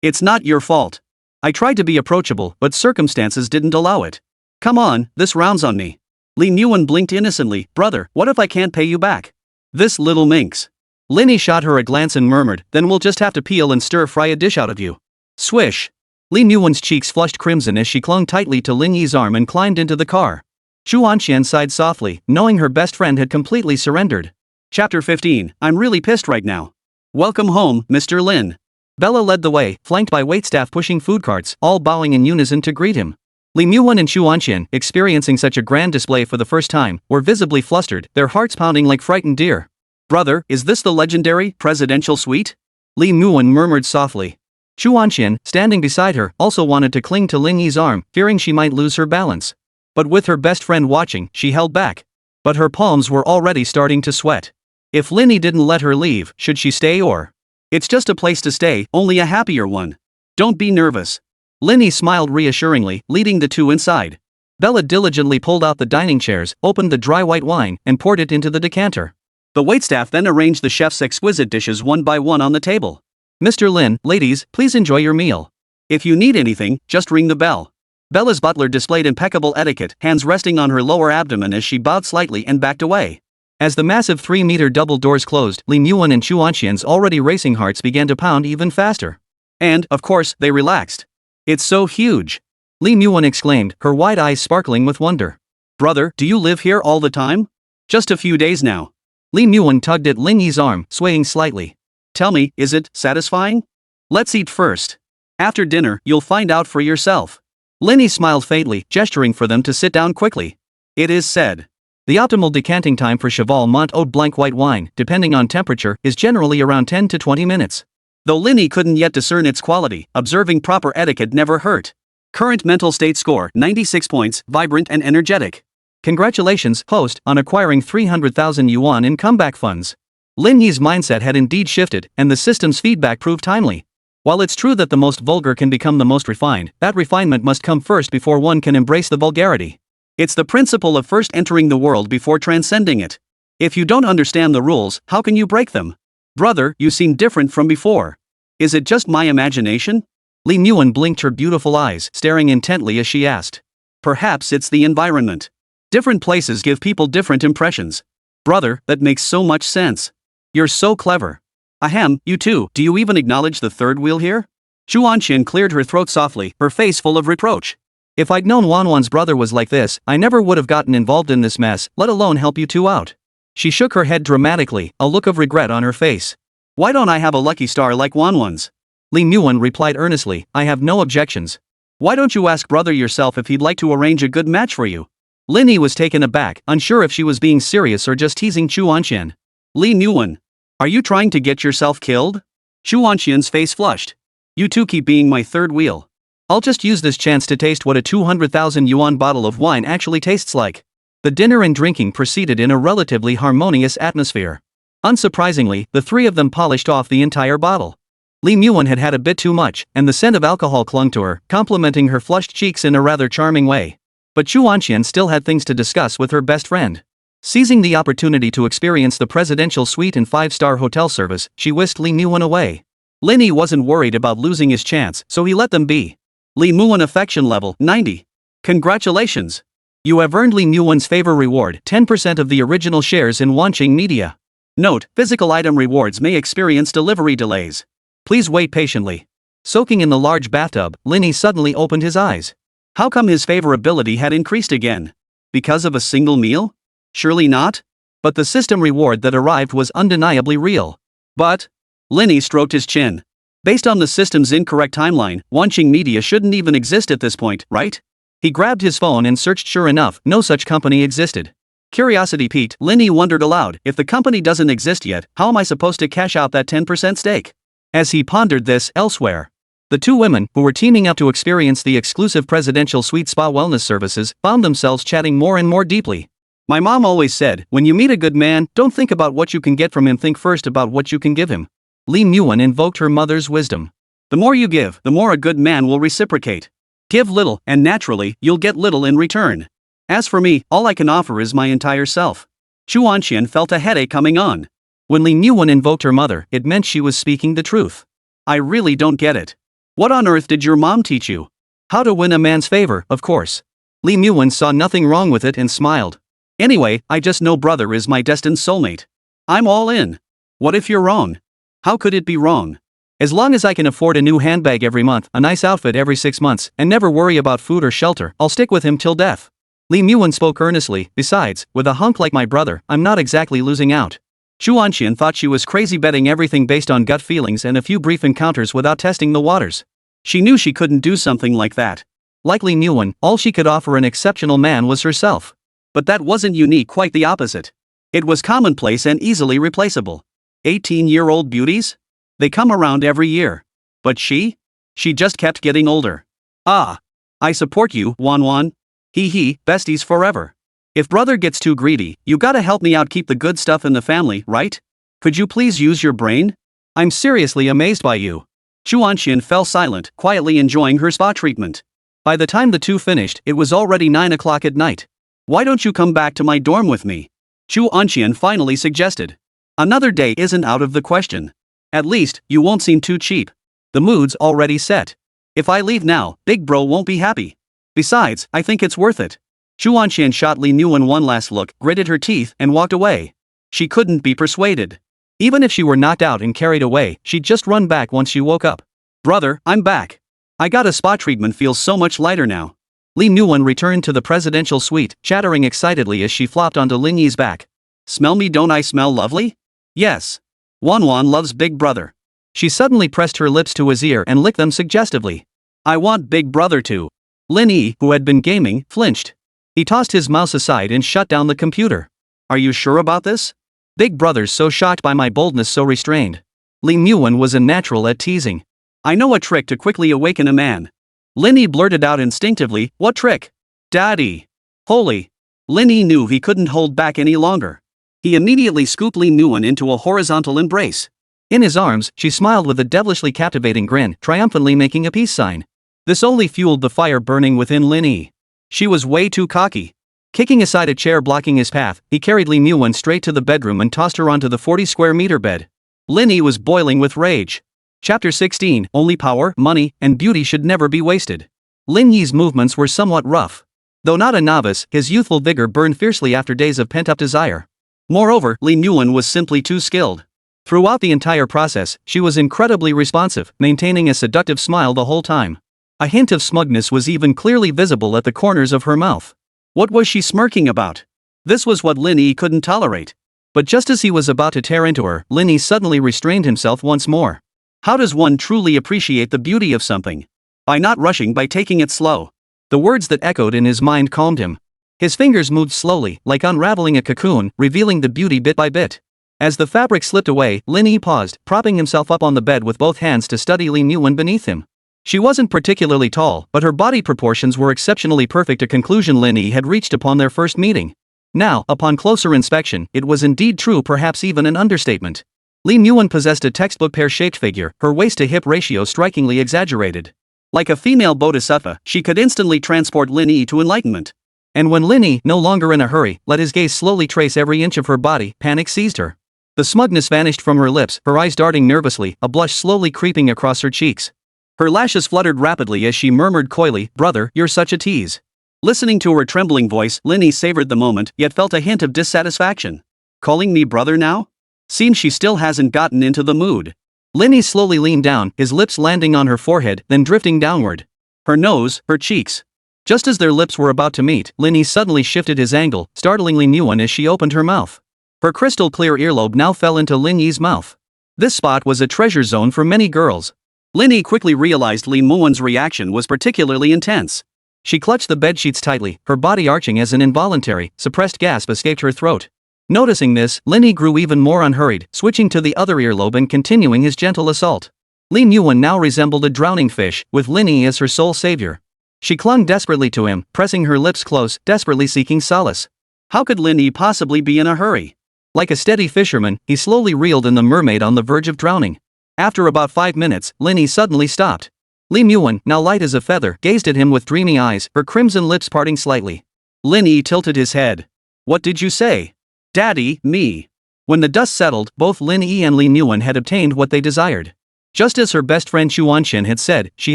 It's not your fault. I tried to be approachable, but circumstances didn't allow it. Come on, this round's on me. Lin Yuan blinked innocently. Brother, what if I can't pay you back? This little minx. Lin Yi shot her a glance and murmured, then we'll just have to peel and stir-fry a dish out of you. Swish. Lin Yuan's cheeks flushed crimson as she clung tightly to Lin Yi's arm and climbed into the car. Chuanqian sighed softly, knowing her best friend had completely surrendered. Chapter 15, I'm really pissed right now. Welcome home, Mr. Lin. Bella led the way, flanked by waitstaff pushing food carts, all bowing in unison to greet him. Lin Yuan and Chuanqian, experiencing such a grand display for the first time, were visibly flustered, their hearts pounding like frightened deer. Brother, is this the legendary presidential suite? Lin Yuan murmured softly. Chuanqian, standing beside her, also wanted to cling to Lin Yi's arm, fearing she might lose her balance. But with her best friend watching, she held back. But her palms were already starting to sweat. If Lin Yi didn't let her leave, should she stay or? It's just a place to stay, only a happier one. Don't be nervous. Lin Yi smiled reassuringly, leading the two inside. Bella diligently pulled out the dining chairs, opened the dry white wine, and poured it into the decanter. The waitstaff then arranged the chef's exquisite dishes one by one on the table. Mr. Lin, ladies, please enjoy your meal. If you need anything, just ring the bell. Bella's butler displayed impeccable etiquette, hands resting on her lower abdomen as she bowed slightly and backed away. As the massive 3-meter double doors closed, Lin Yuan and Chuanqian's already racing hearts began to pound even faster. And, of course, they relaxed. It's so huge. Lin Yuan exclaimed, her wide eyes sparkling with wonder. Brother, do you live here all the time? Just a few days now. Lin Yuan tugged at Lin Yi's arm, swaying slightly. Tell me, is it satisfying? Let's eat first. After dinner, you'll find out for yourself. Lin Yi smiled faintly, gesturing for them to sit down quickly. It is said. The optimal decanting time for Cheval Mont Haut Blanc white wine, depending on temperature, is generally around 10 to 20 minutes. Though Lin Yi couldn't yet discern its quality, observing proper etiquette never hurt. Current mental state score, 96 points, vibrant and energetic. Congratulations, host, on acquiring 300,000 yuan in comeback funds. Lin Yi's mindset had indeed shifted, and the system's feedback proved timely. While it's true that the most vulgar can become the most refined, that refinement must come first before one can embrace the vulgarity. It's the principle of first entering the world before transcending it. If you don't understand the rules, how can you break them? Brother, you seem different from before. Is it just my imagination? Lin Yuan blinked her beautiful eyes, staring intently as she asked. Perhaps it's the environment. Different places give people different impressions. Brother, that makes so much sense. You're so clever. Ahem, you too, do you even acknowledge the third wheel here? Chuanqian cleared her throat softly, her face full of reproach. If I'd known Wanwan's brother was like this, I never would have gotten involved in this mess, let alone help you two out. She shook her head dramatically, a look of regret on her face. Why don't I have a lucky star like Wanwan's? Lin Yuan replied earnestly, I have no objections. Why don't you ask brother yourself if he'd like to arrange a good match for you? Lin Yi was taken aback, unsure if she was being serious or just teasing Chuanqian. Lin Yuan. Are you trying to get yourself killed? Chuanqian's face flushed. You two keep being my third wheel. I'll just use this chance to taste what a 200,000 yuan bottle of wine actually tastes like. The dinner and drinking proceeded in a relatively harmonious atmosphere. Unsurprisingly, the three of them polished off the entire bottle. Lin Yuan had had a bit too much, and the scent of alcohol clung to her, complementing her flushed cheeks in a rather charming way. But Chuanqian still had things to discuss with her best friend. Seizing the opportunity to experience the presidential suite and 5-star hotel service, she whisked Li Muan away. Lin Yi wasn't worried about losing his chance, so he let them be. Li Muan affection level 90. Congratulations! You have earned Li Muan's favor reward, 10% of the original shares in Wanqing Media. Note: physical item rewards may experience delivery delays. Please wait patiently. Soaking in the large bathtub, Lin Yi suddenly opened his eyes. How come his favorability had increased again? Because of a single meal? Surely not? But the system reward that arrived was undeniably real. But Lin Yi stroked his chin. Based on the system's incorrect timeline, Wanqing Media shouldn't even exist at this point, right? He grabbed his phone and searched. Sure enough, no such company existed. Curiosity piqued, Lin Yi wondered aloud, if the company doesn't exist yet, how am I supposed to cash out that 10% stake? As he pondered this, elsewhere, the two women, who were teaming up to experience the exclusive presidential suite spa wellness services, found themselves chatting more and more deeply. My mom always said, when you meet a good man, don't think about what you can get from him, think first about what you can give him. Li Muan invoked her mother's wisdom. The more you give, the more a good man will reciprocate. Give little, and naturally, you'll get little in return. As for me, all I can offer is my entire self. Chu Anqian felt a headache coming on. When Li Muan invoked her mother, it meant she was speaking the truth. I really don't get it. What on earth did your mom teach you? How to win a man's favor, of course. Li Muan saw nothing wrong with it and smiled. Anyway, I just know brother is my destined soulmate. I'm all in. What if you're wrong? How could it be wrong? As long as I can afford a new handbag every month, a nice outfit every 6 months, and never worry about food or shelter, I'll stick with him till death. Li Muan spoke earnestly. Besides, with a hunk like my brother, I'm not exactly losing out. Chu Anqian thought she was crazy, betting everything based on gut feelings and a few brief encounters without testing the waters. She knew she couldn't do something like that. Like Li Muan, all she could offer an exceptional man was herself. But that wasn't unique, quite the opposite. It was commonplace and easily replaceable. 18-year-old beauties? They come around every year. But she? She just kept getting older. Ah. I support you, Wan Wan. Hee, besties forever. If brother gets too greedy, you gotta help me out, keep the good stuff in the family, right? Could you please use your brain? I'm seriously amazed by you. Chu Anqian fell silent, quietly enjoying her spa treatment. By the time the two finished, it was already 9 o'clock at night. Why don't you come back to my dorm with me? Chu Anqian finally suggested. Another day isn't out of the question. At least, you won't seem too cheap. The mood's already set. If I leave now, big bro won't be happy. Besides, I think it's worth it. Chu Anqian shot Li Muan one last look, gritted her teeth, and walked away. She couldn't be persuaded. Even if she were knocked out and carried away, she'd just run back once she woke up. Brother, I'm back. I got a spa treatment, feels so much lighter now. Li Muan returned to the presidential suite, chattering excitedly as she flopped onto Lin Yi's back. Smell me, don't I smell lovely? Yes. Wan Wan loves big brother. She suddenly pressed her lips to his ear and licked them suggestively. I want big brother too. Lin Yi, who had been gaming, flinched. He tossed his mouse aside and shut down the computer. Are you sure about this? Big brother's so shocked by my boldness, so restrained. Li Muan was a natural at teasing. I know a trick to quickly awaken a man. Lin Yi blurted out instinctively, what trick? Daddy. Holy. Lin Yi knew he couldn't hold back any longer. He immediately scooped Li Muan into a horizontal embrace. In his arms, she smiled with a devilishly captivating grin, triumphantly making a peace sign. This only fueled the fire burning within Lin Yi. She was way too cocky. Kicking aside a chair blocking his path, he carried Li Muan straight to the bedroom and tossed her onto the 40-square-meter bed. Lin Yi was boiling with rage. Chapter 16, Only power, money, and beauty should never be wasted. Lin Yi's movements were somewhat rough. Though not a novice, his youthful vigor burned fiercely after days of pent-up desire. Moreover, Li Muan was simply too skilled. Throughout the entire process, she was incredibly responsive, maintaining a seductive smile the whole time. A hint of smugness was even clearly visible at the corners of her mouth. What was she smirking about? This was what Lin Yi couldn't tolerate. But just as he was about to tear into her, Lin Yi suddenly restrained himself once more. How does one truly appreciate the beauty of something? By not rushing, by taking it slow. The words that echoed in his mind calmed him. His fingers moved slowly, like unraveling a cocoon, revealing the beauty bit by bit. As the fabric slipped away, Lin Yi paused, propping himself up on the bed with both hands to study Li Muan beneath him. She wasn't particularly tall, but her body proportions were exceptionally perfect, a conclusion Lin Yi had reached upon their first meeting. Now, upon closer inspection, it was indeed true, perhaps even an understatement. Li Muan possessed a textbook pear-shaped figure, her waist-to-hip ratio strikingly exaggerated. Like a female bodhisattva, she could instantly transport Lin Yi to enlightenment. And when Lin Yi, no longer in a hurry, let his gaze slowly trace every inch of her body, panic seized her. The smugness vanished from her lips, her eyes darting nervously, a blush slowly creeping across her cheeks. Her lashes fluttered rapidly as she murmured coyly, "Brother, you're such a tease." Listening to her trembling voice, Lin Yi savored the moment, yet felt a hint of dissatisfaction. Calling me brother now? Seems she still hasn't gotten into the mood. Lin Yi slowly leaned down, his lips landing on her forehead, then drifting downward. Her nose, her cheeks. Just as their lips were about to meet, Lin Yi suddenly shifted his angle, startling Lin Yuan as she opened her mouth. Her crystal-clear earlobe now fell into Lin Yi's mouth. This spot was a treasure zone for many girls. Lin Yi quickly realized Lin Yuan's reaction was particularly intense. She clutched the bedsheets tightly, her body arching as an involuntary, suppressed gasp escaped her throat. Noticing this, Lin Yi grew even more unhurried, switching to the other earlobe and continuing his gentle assault. Lin Yuan now resembled a drowning fish, with Lin Yi as her sole savior. She clung desperately to him, pressing her lips close, desperately seeking solace. How could Lin Yi possibly be in a hurry? Like a steady fisherman, he slowly reeled in the mermaid on the verge of drowning. After about 5 minutes, Lin Yi suddenly stopped. Lin Yuan, now light as a feather, gazed at him with dreamy eyes, her crimson lips parting slightly. Lin Yi tilted his head. "What did you say?" "Daddy, me." When the dust settled, both Lin Yi and Lin Yuan had obtained what they desired. Just as her best friend Xuanxian had said, she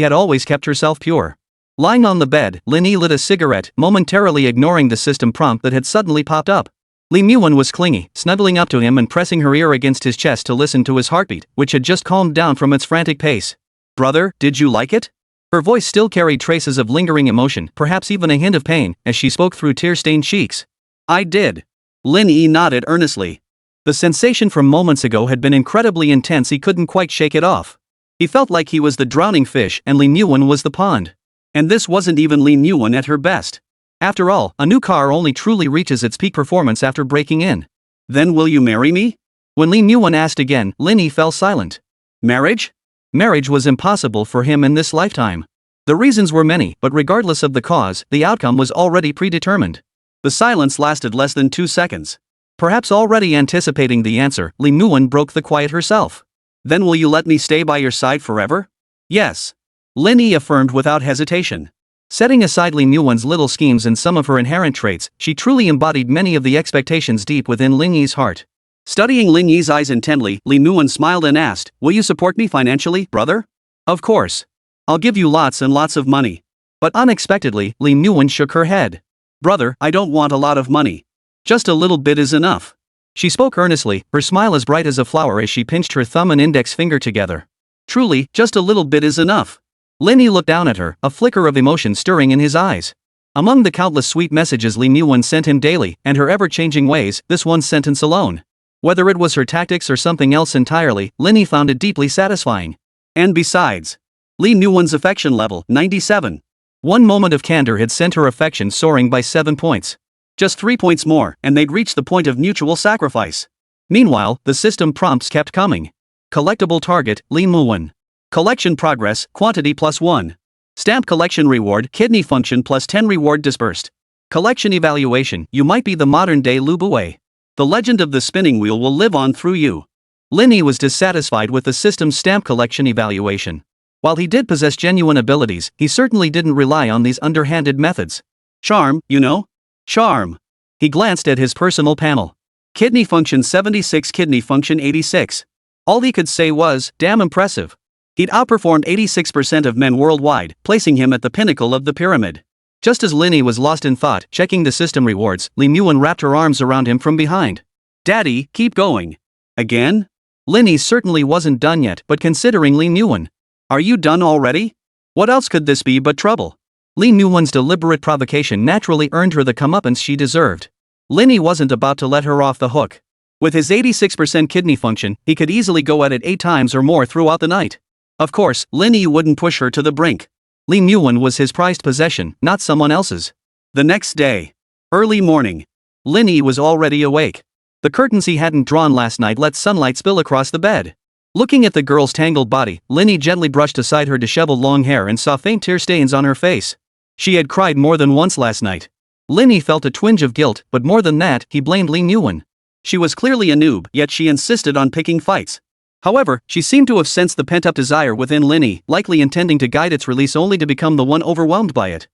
had always kept herself pure. Lying on the bed, Lin Yi lit a cigarette, momentarily ignoring the system prompt that had suddenly popped up. Lin Yuan was clingy, snuggling up to him and pressing her ear against his chest to listen to his heartbeat, which had just calmed down from its frantic pace. "Brother, did you like it?" Her voice still carried traces of lingering emotion, perhaps even a hint of pain, as she spoke through tear-stained cheeks. "I did." Lin Yi nodded earnestly. The sensation from moments ago had been incredibly intense, he couldn't quite shake it off. He felt like he was the drowning fish and Lin Yuan was the pond. And this wasn't even Lin Yuan at her best. After all, a new car only truly reaches its peak performance after breaking in. "Then will you marry me?" When Lin Yuan asked again, Lin Yi fell silent. Marriage? Marriage was impossible for him in this lifetime. The reasons were many, but regardless of the cause, the outcome was already predetermined. The silence lasted less than 2 seconds. Perhaps already anticipating the answer, Lin Yuan broke the quiet herself. "Then will you let me stay by your side forever?" "Yes." Lin Yi affirmed without hesitation. Setting aside Lin Yuan's little schemes and some of her inherent traits, she truly embodied many of the expectations deep within Lin Yi's heart. Studying Lin Yi's eyes intently, Lin Yuan smiled and asked, "Will you support me financially, brother?" "Of course. I'll give you lots and lots of money." But unexpectedly, Lin Yuan shook her head. "Brother, I don't want a lot of money. Just a little bit is enough." She spoke earnestly, her smile as bright as a flower as she pinched her thumb and index finger together. "Truly, just a little bit is enough." Lin Yi looked down at her, a flicker of emotion stirring in his eyes. Among the countless sweet messages Lin Yuan sent him daily, and her ever-changing ways, this one sentence alone. Whether it was her tactics or something else entirely, Lin Yi found it deeply satisfying. And besides, Lin Yuan's affection level, 97. One moment of candor had sent her affection soaring by 7 points. Just 3 points more, and they'd reached the point of mutual sacrifice. Meanwhile, the system prompts kept coming. Collectible target, Lin Yuan. Collection progress, quantity +1. Stamp collection reward, kidney function +10 reward dispersed. Collection evaluation, you might be the modern-day Lu Buwei. The legend of the spinning wheel will live on through you. Lin Yi was dissatisfied with the system's stamp collection evaluation. While he did possess genuine abilities, he certainly didn't rely on these underhanded methods. Charm, you know? Charm. He glanced at his personal panel. Kidney function 76, kidney function 86. All he could say was, damn impressive. He'd outperformed 86% of men worldwide, placing him at the pinnacle of the pyramid. Just as Lin Yi was lost in thought, checking the system rewards, Lin Yuan wrapped her arms around him from behind. "Daddy, keep going." "Again?" Lin Yi certainly wasn't done yet, but considering Lin Yuan. "Are you done already? What else could this be but trouble?" Lin Yuan's deliberate provocation naturally earned her the comeuppance she deserved. Lin Yi wasn't about to let her off the hook. With his 86% kidney function, he could easily go at it 8 times or more throughout the night. Of course, Lin Yi wouldn't push her to the brink. Lin Yuan was his prized possession, not someone else's. The next day. Early morning. Lin Yi was already awake. The curtains he hadn't drawn last night let sunlight spill across the bed. Looking at the girl's tangled body, Lin Yi gently brushed aside her disheveled long hair and saw faint tear stains on her face. She had cried more than once last night. Lin Yi felt a twinge of guilt, but more than that, he blamed Lin Yuan. She was clearly a noob, yet she insisted on picking fights. However, she seemed to have sensed the pent-up desire within Lin Yi, likely intending to guide its release only to become the one overwhelmed by it.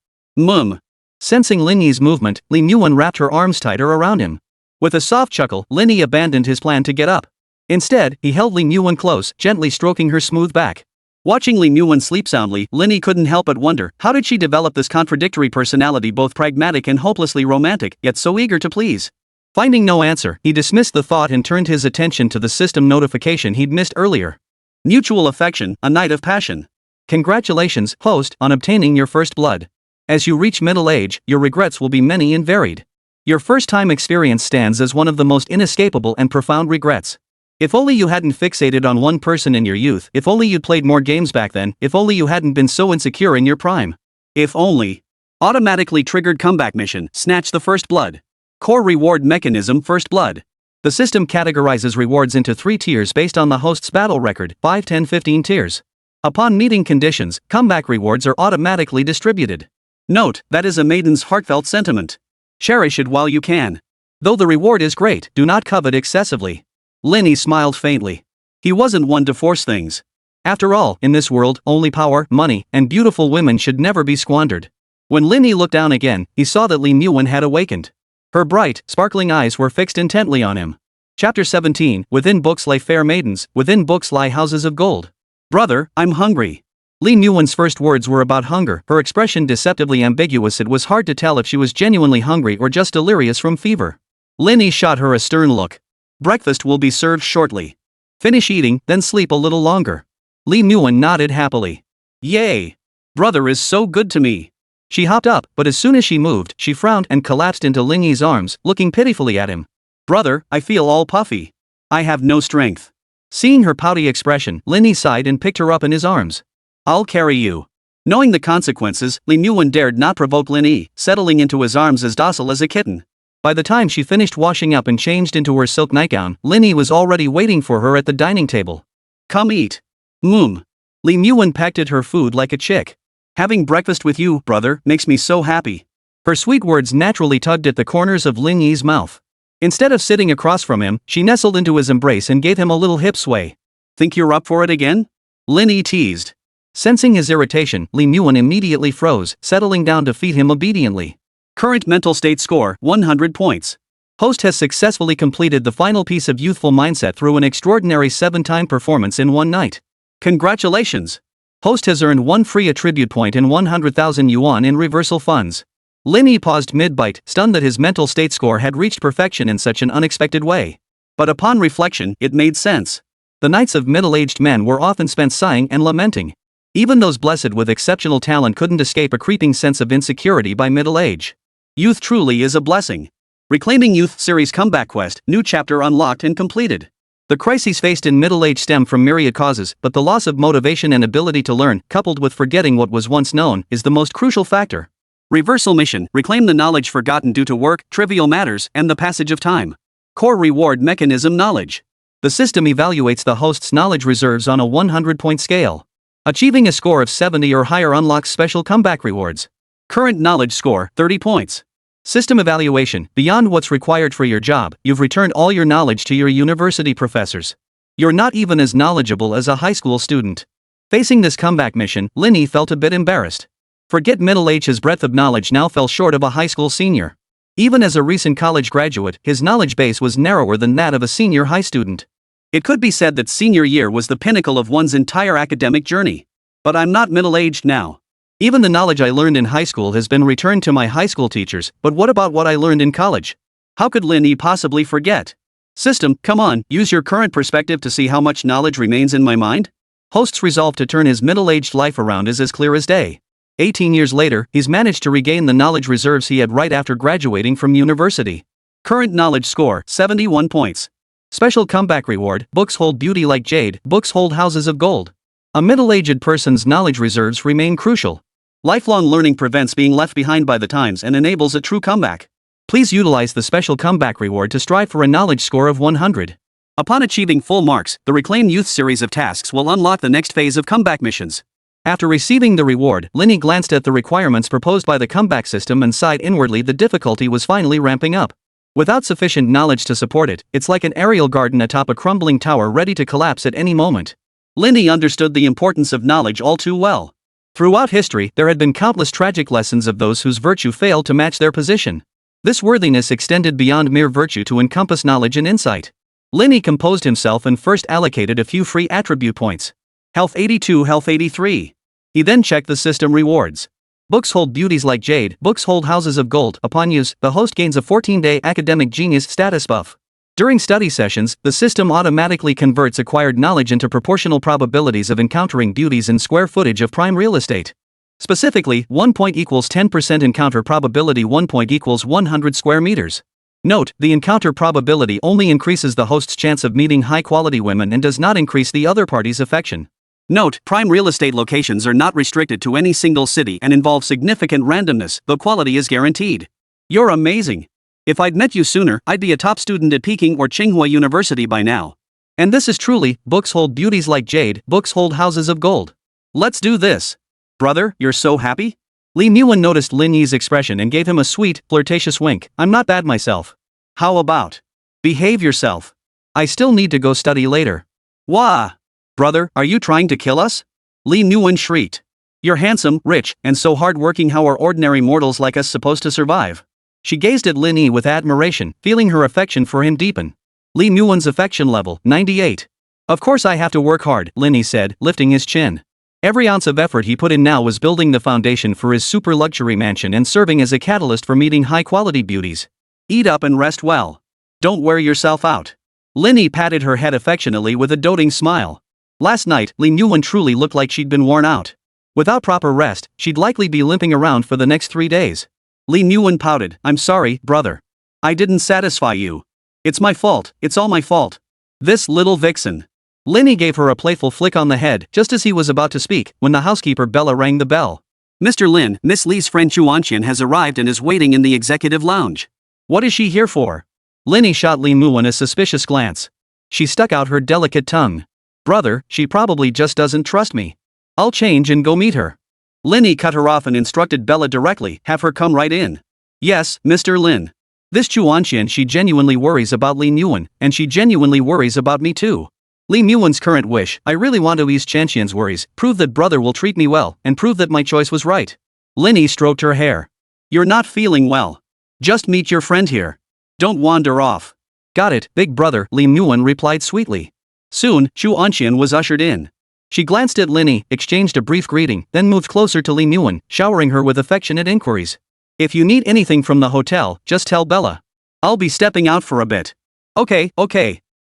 Sensing Lin Yi's movement, Lin Yi wrapped her arms tighter around him. With a soft chuckle, Lin Yi abandoned his plan to get up. Instead, he held Lin Yi close, gently stroking her smooth back. Watching Lin Yi sleep soundly, Lin Yi couldn't help but wonder, how did she develop this contradictory personality, both pragmatic and hopelessly romantic, yet so eager to please? Finding no answer, he dismissed the thought and turned his attention to the system notification he'd missed earlier. Mutual affection, a night of passion. Congratulations, host, on obtaining your first blood. As you reach middle age, your regrets will be many and varied. Your first-time experience stands as one of the most inescapable and profound regrets. If only you hadn't fixated on one person in your youth, if only you'd played more games back then, if only you hadn't been so insecure in your prime. If only. Automatically triggered comeback mission, snatch the first blood. Core reward mechanism, first blood. The system categorizes rewards into 3 tiers based on the host's battle record, 5, 10, 15 tiers. Upon meeting conditions, comeback rewards are automatically distributed. Note, that is a maiden's heartfelt sentiment. Cherish it while you can. Though the reward is great, do not covet excessively. Lin Yi smiled faintly. He wasn't one to force things. After all, in this world, only power, money, and beautiful women should never be squandered. When Lin Yi looked down again, he saw that Lin Yi had awakened. Her bright, sparkling eyes were fixed intently on him. Chapter 17, Within books lie fair maidens, within books lie houses of gold. Brother, I'm hungry. Lin Yi's first words were about hunger, her expression deceptively ambiguous. It was hard to tell if she was genuinely hungry or just delirious from fever. Lin Yi shot her a stern look. Breakfast will be served shortly. Finish eating, then sleep a little longer. Lin Yi nodded happily. Yay! Brother is so good to me. She hopped up, but as soon as she moved, she frowned and collapsed into Lin Yi's arms, looking pitifully at him. Brother, I feel all puffy. I have no strength. Seeing her pouty expression, Lin Yi sighed and picked her up in his arms. I'll carry you. Knowing the consequences, Lin Yi dared not provoke Lin Yi, settling into his arms as docile as a kitten. By the time she finished washing up and changed into her silk nightgown, Lin Yi was already waiting for her at the dining table. Come eat. Lin Yi pecked at her food like a chick. Having breakfast with you, brother, makes me so happy. Her sweet words naturally tugged at the corners of Lin Yi's mouth. Instead of sitting across from him, she nestled into his embrace and gave him a little hip sway. Think you're up for it again? Lin Yi teased. Sensing his irritation, Lin Yi immediately froze, settling down to feed him obediently. Current mental state score, 100 points. Host has successfully completed the final piece of youthful mindset through an extraordinary 7-time performance in one night. Congratulations! Host has earned 1 free attribute point and 100,000 yuan in reversal funds. Lin Yi paused mid-bite, stunned that his mental state score had reached perfection in such an unexpected way. But upon reflection, it made sense. The nights of middle-aged men were often spent sighing and lamenting. Even those blessed with exceptional talent couldn't escape a creeping sense of insecurity by middle age. Youth truly is a blessing. Reclaiming Youth Series Comeback Quest, new chapter unlocked and completed. The crises faced in middle age stem from myriad causes, but the loss of motivation and ability to learn, coupled with forgetting what was once known, is the most crucial factor. Reversal mission, reclaim the knowledge forgotten due to work, trivial matters, and the passage of time. Core reward mechanism knowledge. The system evaluates the host's knowledge reserves on a 100-point scale. Achieving a score of 70 or higher unlocks special comeback rewards. Current knowledge score, 30 points. System evaluation, beyond what's required for your job, you've returned all your knowledge to your university professors. You're not even as knowledgeable as a high school student. Facing this comeback mission, Lin Yi felt a bit embarrassed. Forget middle age, his breadth of knowledge now fell short of a high school senior. Even as a recent college graduate, his knowledge base was narrower than that of a senior high student. It could be said that senior year was the pinnacle of one's entire academic journey. But I'm not middle-aged now. Even the knowledge I learned in high school has been returned to my high school teachers, but what about what I learned in college? How could Lin Yi possibly forget? System, come on, use your current perspective to see how much knowledge remains in my mind? Host's resolve to turn his middle-aged life around is as clear as day. 18 years later, he's managed to regain the knowledge reserves he had right after graduating from university. Current knowledge score, 71 points. Special comeback reward, books hold beauty like jade, books hold houses of gold. A middle-aged person's knowledge reserves remain crucial. Lifelong learning prevents being left behind by the times and enables a true comeback. Please utilize the special comeback reward to strive for a knowledge score of 100. Upon achieving full marks, the Reclaim Youth series of tasks will unlock the next phase of comeback missions. After receiving the reward, Lin Yi glanced at the requirements proposed by the comeback system and sighed inwardly. The difficulty was finally ramping up. Without sufficient knowledge to support it, it's like an aerial garden atop a crumbling tower ready to collapse at any moment. Lin Yi understood the importance of knowledge all too well. Throughout history, there had been countless tragic lessons of those whose virtue failed to match their position. This worthiness extended beyond mere virtue to encompass knowledge and insight. Lin Yi composed himself and first allocated a few free attribute points. Health 82, health 83. He then checked the system rewards. Books hold beauties like jade, books hold houses of gold. Upon use, the host gains a 14-day academic genius status buff. During study sessions, the system automatically converts acquired knowledge into proportional probabilities of encountering beauties in square footage of prime real estate. Specifically, 1 point equals 10% encounter probability, 1 point equals 100 square meters. Note, the encounter probability only increases the host's chance of meeting high-quality women and does not increase the other party's affection. Note, prime real estate locations are not restricted to any single city and involve significant randomness, though quality is guaranteed. You're amazing. If I'd met you sooner, I'd be a top student at Peking or Tsinghua University by now. And this is truly, books hold beauties like jade, books hold houses of gold. Let's do this. Brother, you're so happy? Li Yuan noticed Lin Yi's expression and gave him a sweet, flirtatious wink. I'm not bad myself. How about? Behave yourself. I still need to go study later. Wah! Brother, are you trying to kill us? Li Yuan shrieked. You're handsome, rich, and so hardworking. How are ordinary mortals like us supposed to survive? She gazed at Lin Yi with admiration, feeling her affection for him deepen. Li Yuan's affection level, 98. Of course I have to work hard, Lin Yi said, lifting his chin. Every ounce of effort he put in now was building the foundation for his super luxury mansion and serving as a catalyst for meeting high-quality beauties. Eat up and rest well. Don't wear yourself out. Lin Yi patted her head affectionately with a doting smile. Last night, Li Yuan truly looked like she'd been worn out. Without proper rest, she'd likely be limping around for the next 3 days. Li Yuan pouted. I'm sorry, brother. I didn't satisfy you. It's my fault, it's all my fault. This little vixen. Lin Yi gave her a playful flick on the head just as he was about to speak, when the housekeeper Bella rang the bell. Mr. Lin, Miss Li's friend Chuanqian has arrived and is waiting in the executive lounge. What is she here for? Lin Yi shot Li Yuan a suspicious glance. She stuck out her delicate tongue. Brother, she probably just doesn't trust me. I'll change and go meet her. Lin Yi cut her off and instructed Bella directly, have her come right in. Yes, Mr. Lin. This Chuanqian, she genuinely worries about Li Yuan, and she genuinely worries about me too. Li Yuan's current wish, I really want to ease Qianqian's worries, prove that brother will treat me well, and prove that my choice was right. Lin Yi stroked her hair. You're not feeling well. Just meet your friend here. Don't wander off. Got it, big brother, Li Yuan replied sweetly. Soon, Chuanqian was ushered in. She glanced at Lin Yi, exchanged a brief greeting, then moved closer to Li Yuan, showering her with affectionate inquiries. If you need anything from the hotel, just tell Bella. I'll be stepping out for a bit. Okay.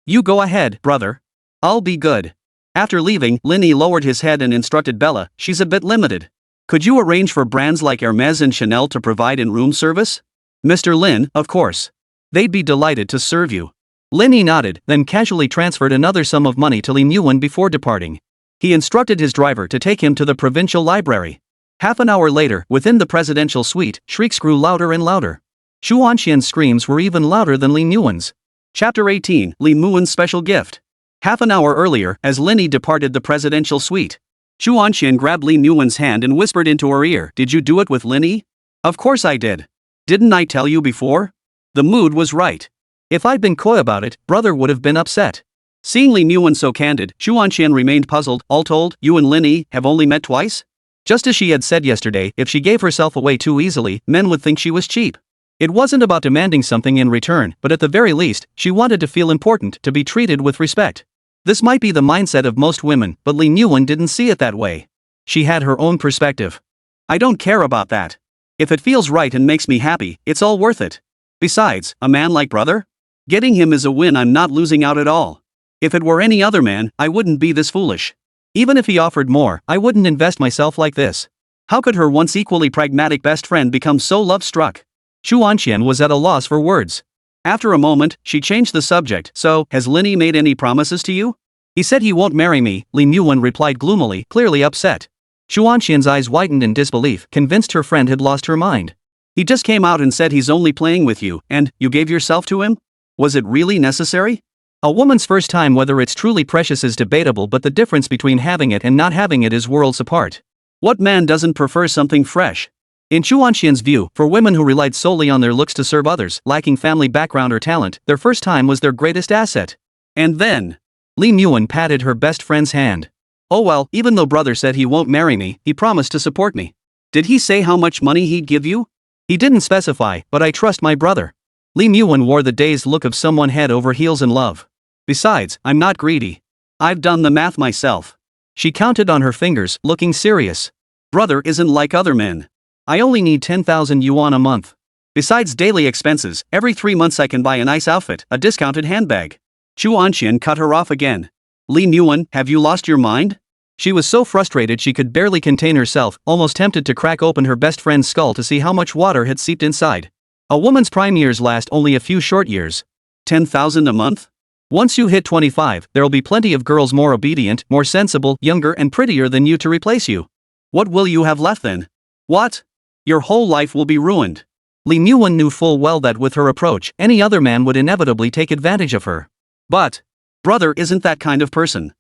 You go ahead, brother. I'll be good. After leaving, Lin Yi lowered his head and instructed Bella, she's a bit limited. Could you arrange for brands like Hermes and Chanel to provide in-room service? Mr. Lin, of course. They'd be delighted to serve you. Lin Yi nodded, then casually transferred another sum of money to Li Yuan before departing. He instructed his driver to take him to the provincial library. Half an hour later, within the presidential suite, shrieks grew louder and louder. Chuanqian's screams were even louder than Li Yuan's. Chapter 18, Li Yuan's special gift. Half an hour earlier, as Lin Yi departed the presidential suite, Chuanqian grabbed Li Yuan's hand and whispered into her ear, Did you do it with Lin Yi? Of course I did. Didn't I tell you before? The mood was right. If I'd been coy about it, brother would have been upset. Seeing Li Yuan so candid, Chuanqian remained puzzled. All told, you and Lin Yi have only met twice? Just as she had said yesterday, if she gave herself away too easily, men would think she was cheap. It wasn't about demanding something in return, but at the very least, she wanted to feel important, to be treated with respect. This might be the mindset of most women, but Li Yuan didn't see it that way. She had her own perspective. I don't care about that. If it feels right and makes me happy, it's all worth it. Besides, a man like brother? Getting him is a win I'm not losing out at all. If it were any other man, I wouldn't be this foolish. Even if he offered more, I wouldn't invest myself like this. How could her once equally pragmatic best friend become so love-struck? Chuanqian was at a loss for words. After a moment, she changed the subject. So, has Lin Yi made any promises to you? He said he won't marry me, Li Yuan replied gloomily, clearly upset. Chuanqian's eyes widened in disbelief, convinced her friend had lost her mind. He just came out and said he's only playing with you, and you gave yourself to him? Was it really necessary? A woman's first time, whether it's truly precious, is debatable, but the difference between having it and not having it is worlds apart. What man doesn't prefer something fresh? In Chuanqian's view, for women who relied solely on their looks to serve others, lacking family background or talent, their first time was their greatest asset. And then, Li Yuan patted her best friend's hand. Oh well, even though brother said he won't marry me, he promised to support me. Did he say how much money he'd give you? He didn't specify, but I trust my brother. Lee Myuan wore the dazed look of someone head over heels in love. Besides, I'm not greedy. I've done the math myself. She counted on her fingers, looking serious. Brother isn't like other men. I only need 10,000 yuan a month. Besides daily expenses, every 3 months I can buy a nice outfit, a discounted handbag. Chu Anxian cut her off again. Lee Myuan, have you lost your mind? She was so frustrated she could barely contain herself, almost tempted to crack open her best friend's skull to see how much water had seeped inside. A woman's prime years last only a few short years. 10,000 a month? Once you hit 25, there'll be plenty of girls more obedient, more sensible, younger and prettier than you to replace you. What will you have left then? What? Your whole life will be ruined. Lee Myuan knew full well that with her approach, any other man would inevitably take advantage of her. But brother isn't that kind of person.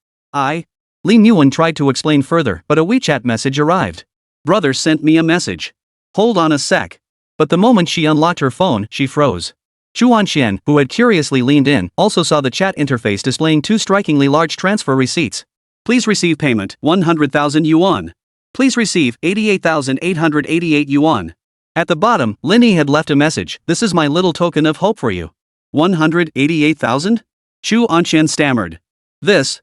Lee Myuan tried to explain further, but a WeChat message arrived. Brother sent me a message. Hold on a sec. But the moment she unlocked her phone, she froze. Chu Anxian, who had curiously leaned in, also saw the chat interface displaying 2 strikingly large transfer receipts. Please receive payment, 100,000 yuan. Please receive 88,888 yuan. At the bottom, Lin Yi had left a message, "This is my little token of hope for you." 188,000? Chu Anxian stammered. This.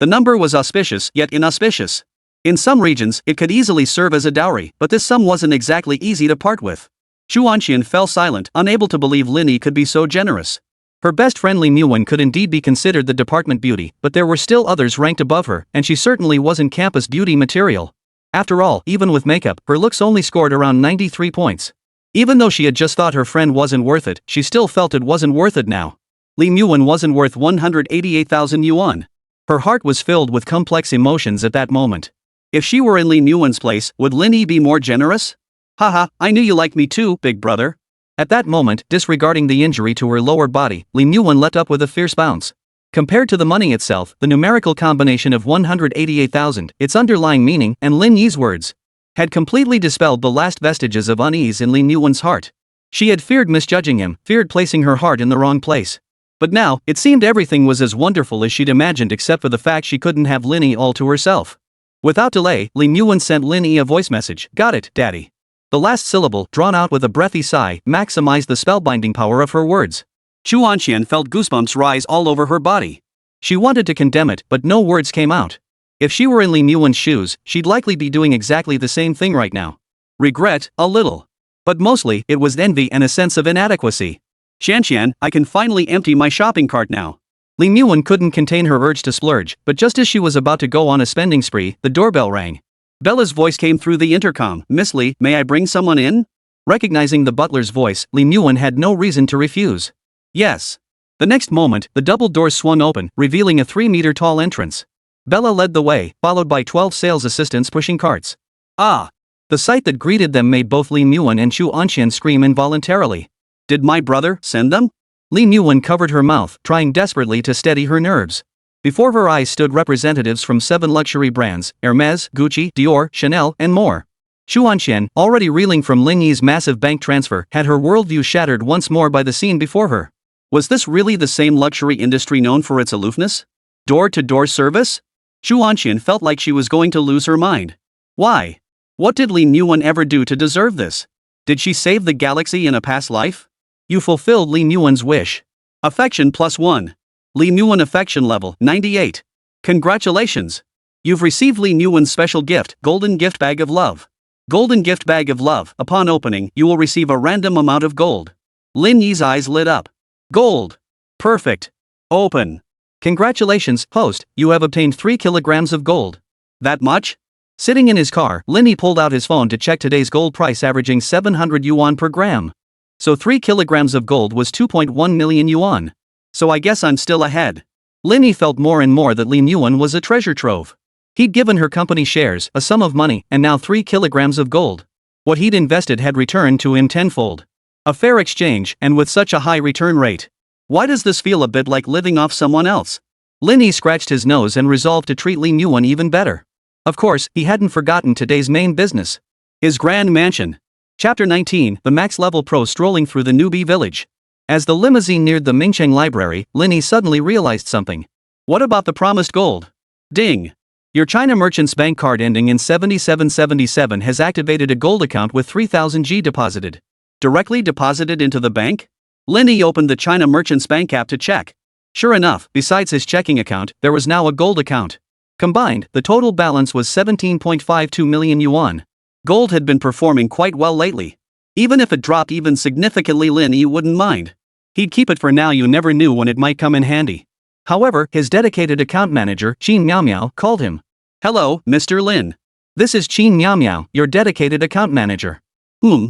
The number was auspicious yet inauspicious. In some regions, it could easily serve as a dowry, but this sum wasn't exactly easy to part with. Chu Anxian fell silent, unable to believe Lin Yi could be so generous. Her best friend Lee Myuan could indeed be considered the department beauty, but there were still others ranked above her, and she certainly wasn't campus beauty material. After all, even with makeup, her looks only scored around 93 points. Even though she had just thought her friend wasn't worth it, she still felt it wasn't worth it now. Lee Myuan wasn't worth 188,000 yuan. Her heart was filled with complex emotions at that moment. If she were in Lee Myuan's place, would Lin Yi be more generous? Haha, I knew you liked me too, big brother. At that moment, disregarding the injury to her lower body, Lee Myuan leapt up with a fierce bounce. Compared to the money itself, the numerical combination of 188,000, its underlying meaning, and Lin Yi's words, had completely dispelled the last vestiges of unease in Lee Myuan's heart. She had feared misjudging him, feared placing her heart in the wrong place. But now, it seemed everything was as wonderful as she'd imagined except for the fact she couldn't have Lin Yi all to herself. Without delay, Lee Myuan sent Lin Yi a voice message, "Got it, daddy." The last syllable, drawn out with a breathy sigh, maximized the spellbinding power of her words. Chu Anxian felt goosebumps rise all over her body. She wanted to condemn it, but no words came out. If she were in Lee Myuan's shoes, she'd likely be doing exactly the same thing right now. Regret, a little. But mostly, it was envy and a sense of inadequacy. Xianxian, I can finally empty my shopping cart now. Lee Myuan couldn't contain her urge to splurge, but just as she was about to go on a spending spree, the doorbell rang. Bella's voice came through the intercom. "Miss Lee, may I bring someone in?" Recognizing the butler's voice, Lee Myuan had no reason to refuse. "Yes." The next moment, the double doors swung open, revealing a 3-meter-tall entrance. Bella led the way, followed by 12 sales assistants pushing carts. Ah! The sight that greeted them made both Lee Myuan and Chu Anxian scream involuntarily. Did my brother send them? Lee Myuan covered her mouth, trying desperately to steady her nerves. Before her eyes stood representatives from 7 luxury brands, Hermes, Gucci, Dior, Chanel, and more. Chu Anxian, already reeling from Lin Yi's massive bank transfer, had her worldview shattered once more by the scene before her. Was this really the same luxury industry known for its aloofness? Door-to-door service? Chu Anxian felt like she was going to lose her mind. Why? What did Lee Myuan ever do to deserve this? Did she save the galaxy in a past life? You fulfilled Lee Myuan's wish. Affection +1. Lee Myuan affection level, 98. Congratulations! You've received Lee Myuan's special gift, Golden Gift Bag of Love. Golden Gift Bag of Love. Upon opening, you will receive a random amount of gold. Lin Yi's eyes lit up. Gold. Perfect. Open. Congratulations, host, you have obtained 3 kilograms of gold. That much? Sitting in his car, Lin Yi pulled out his phone to check today's gold price averaging 700 yuan per gram. So 3 kilograms of gold was 2.1 million yuan. So I guess I'm still ahead. Lin Yi felt more and more that Lee Myuan was a treasure trove. He'd given her company shares, a sum of money, and now 3 kilograms of gold. What he'd invested had returned to him tenfold. A fair exchange, and with such a high return rate. Why does this feel a bit like living off someone else? Lin Yi scratched his nose and resolved to treat Lee Myuan even better. Of course, he hadn't forgotten today's main business. His grand mansion. Chapter 19, the max-level pro strolling through the newbie village. As the limousine neared the Mingcheng library, Lin Yi suddenly realized something. What about the promised gold? Ding! Your China Merchants Bank card ending in 7777 has activated a gold account with 3000 G deposited. Directly deposited into the bank? Lin Yi opened the China Merchants Bank app to check. Sure enough, besides his checking account, there was now a gold account. Combined, the total balance was 17.52 million yuan. Gold had been performing quite well lately. Even if it dropped even significantly, Lin Yi wouldn't mind. He'd keep it for now, you never knew when it might come in handy. However, his dedicated account manager, Qin Miao, called him. Hello, Mr. Lin. This is Qin Miao, your dedicated account manager.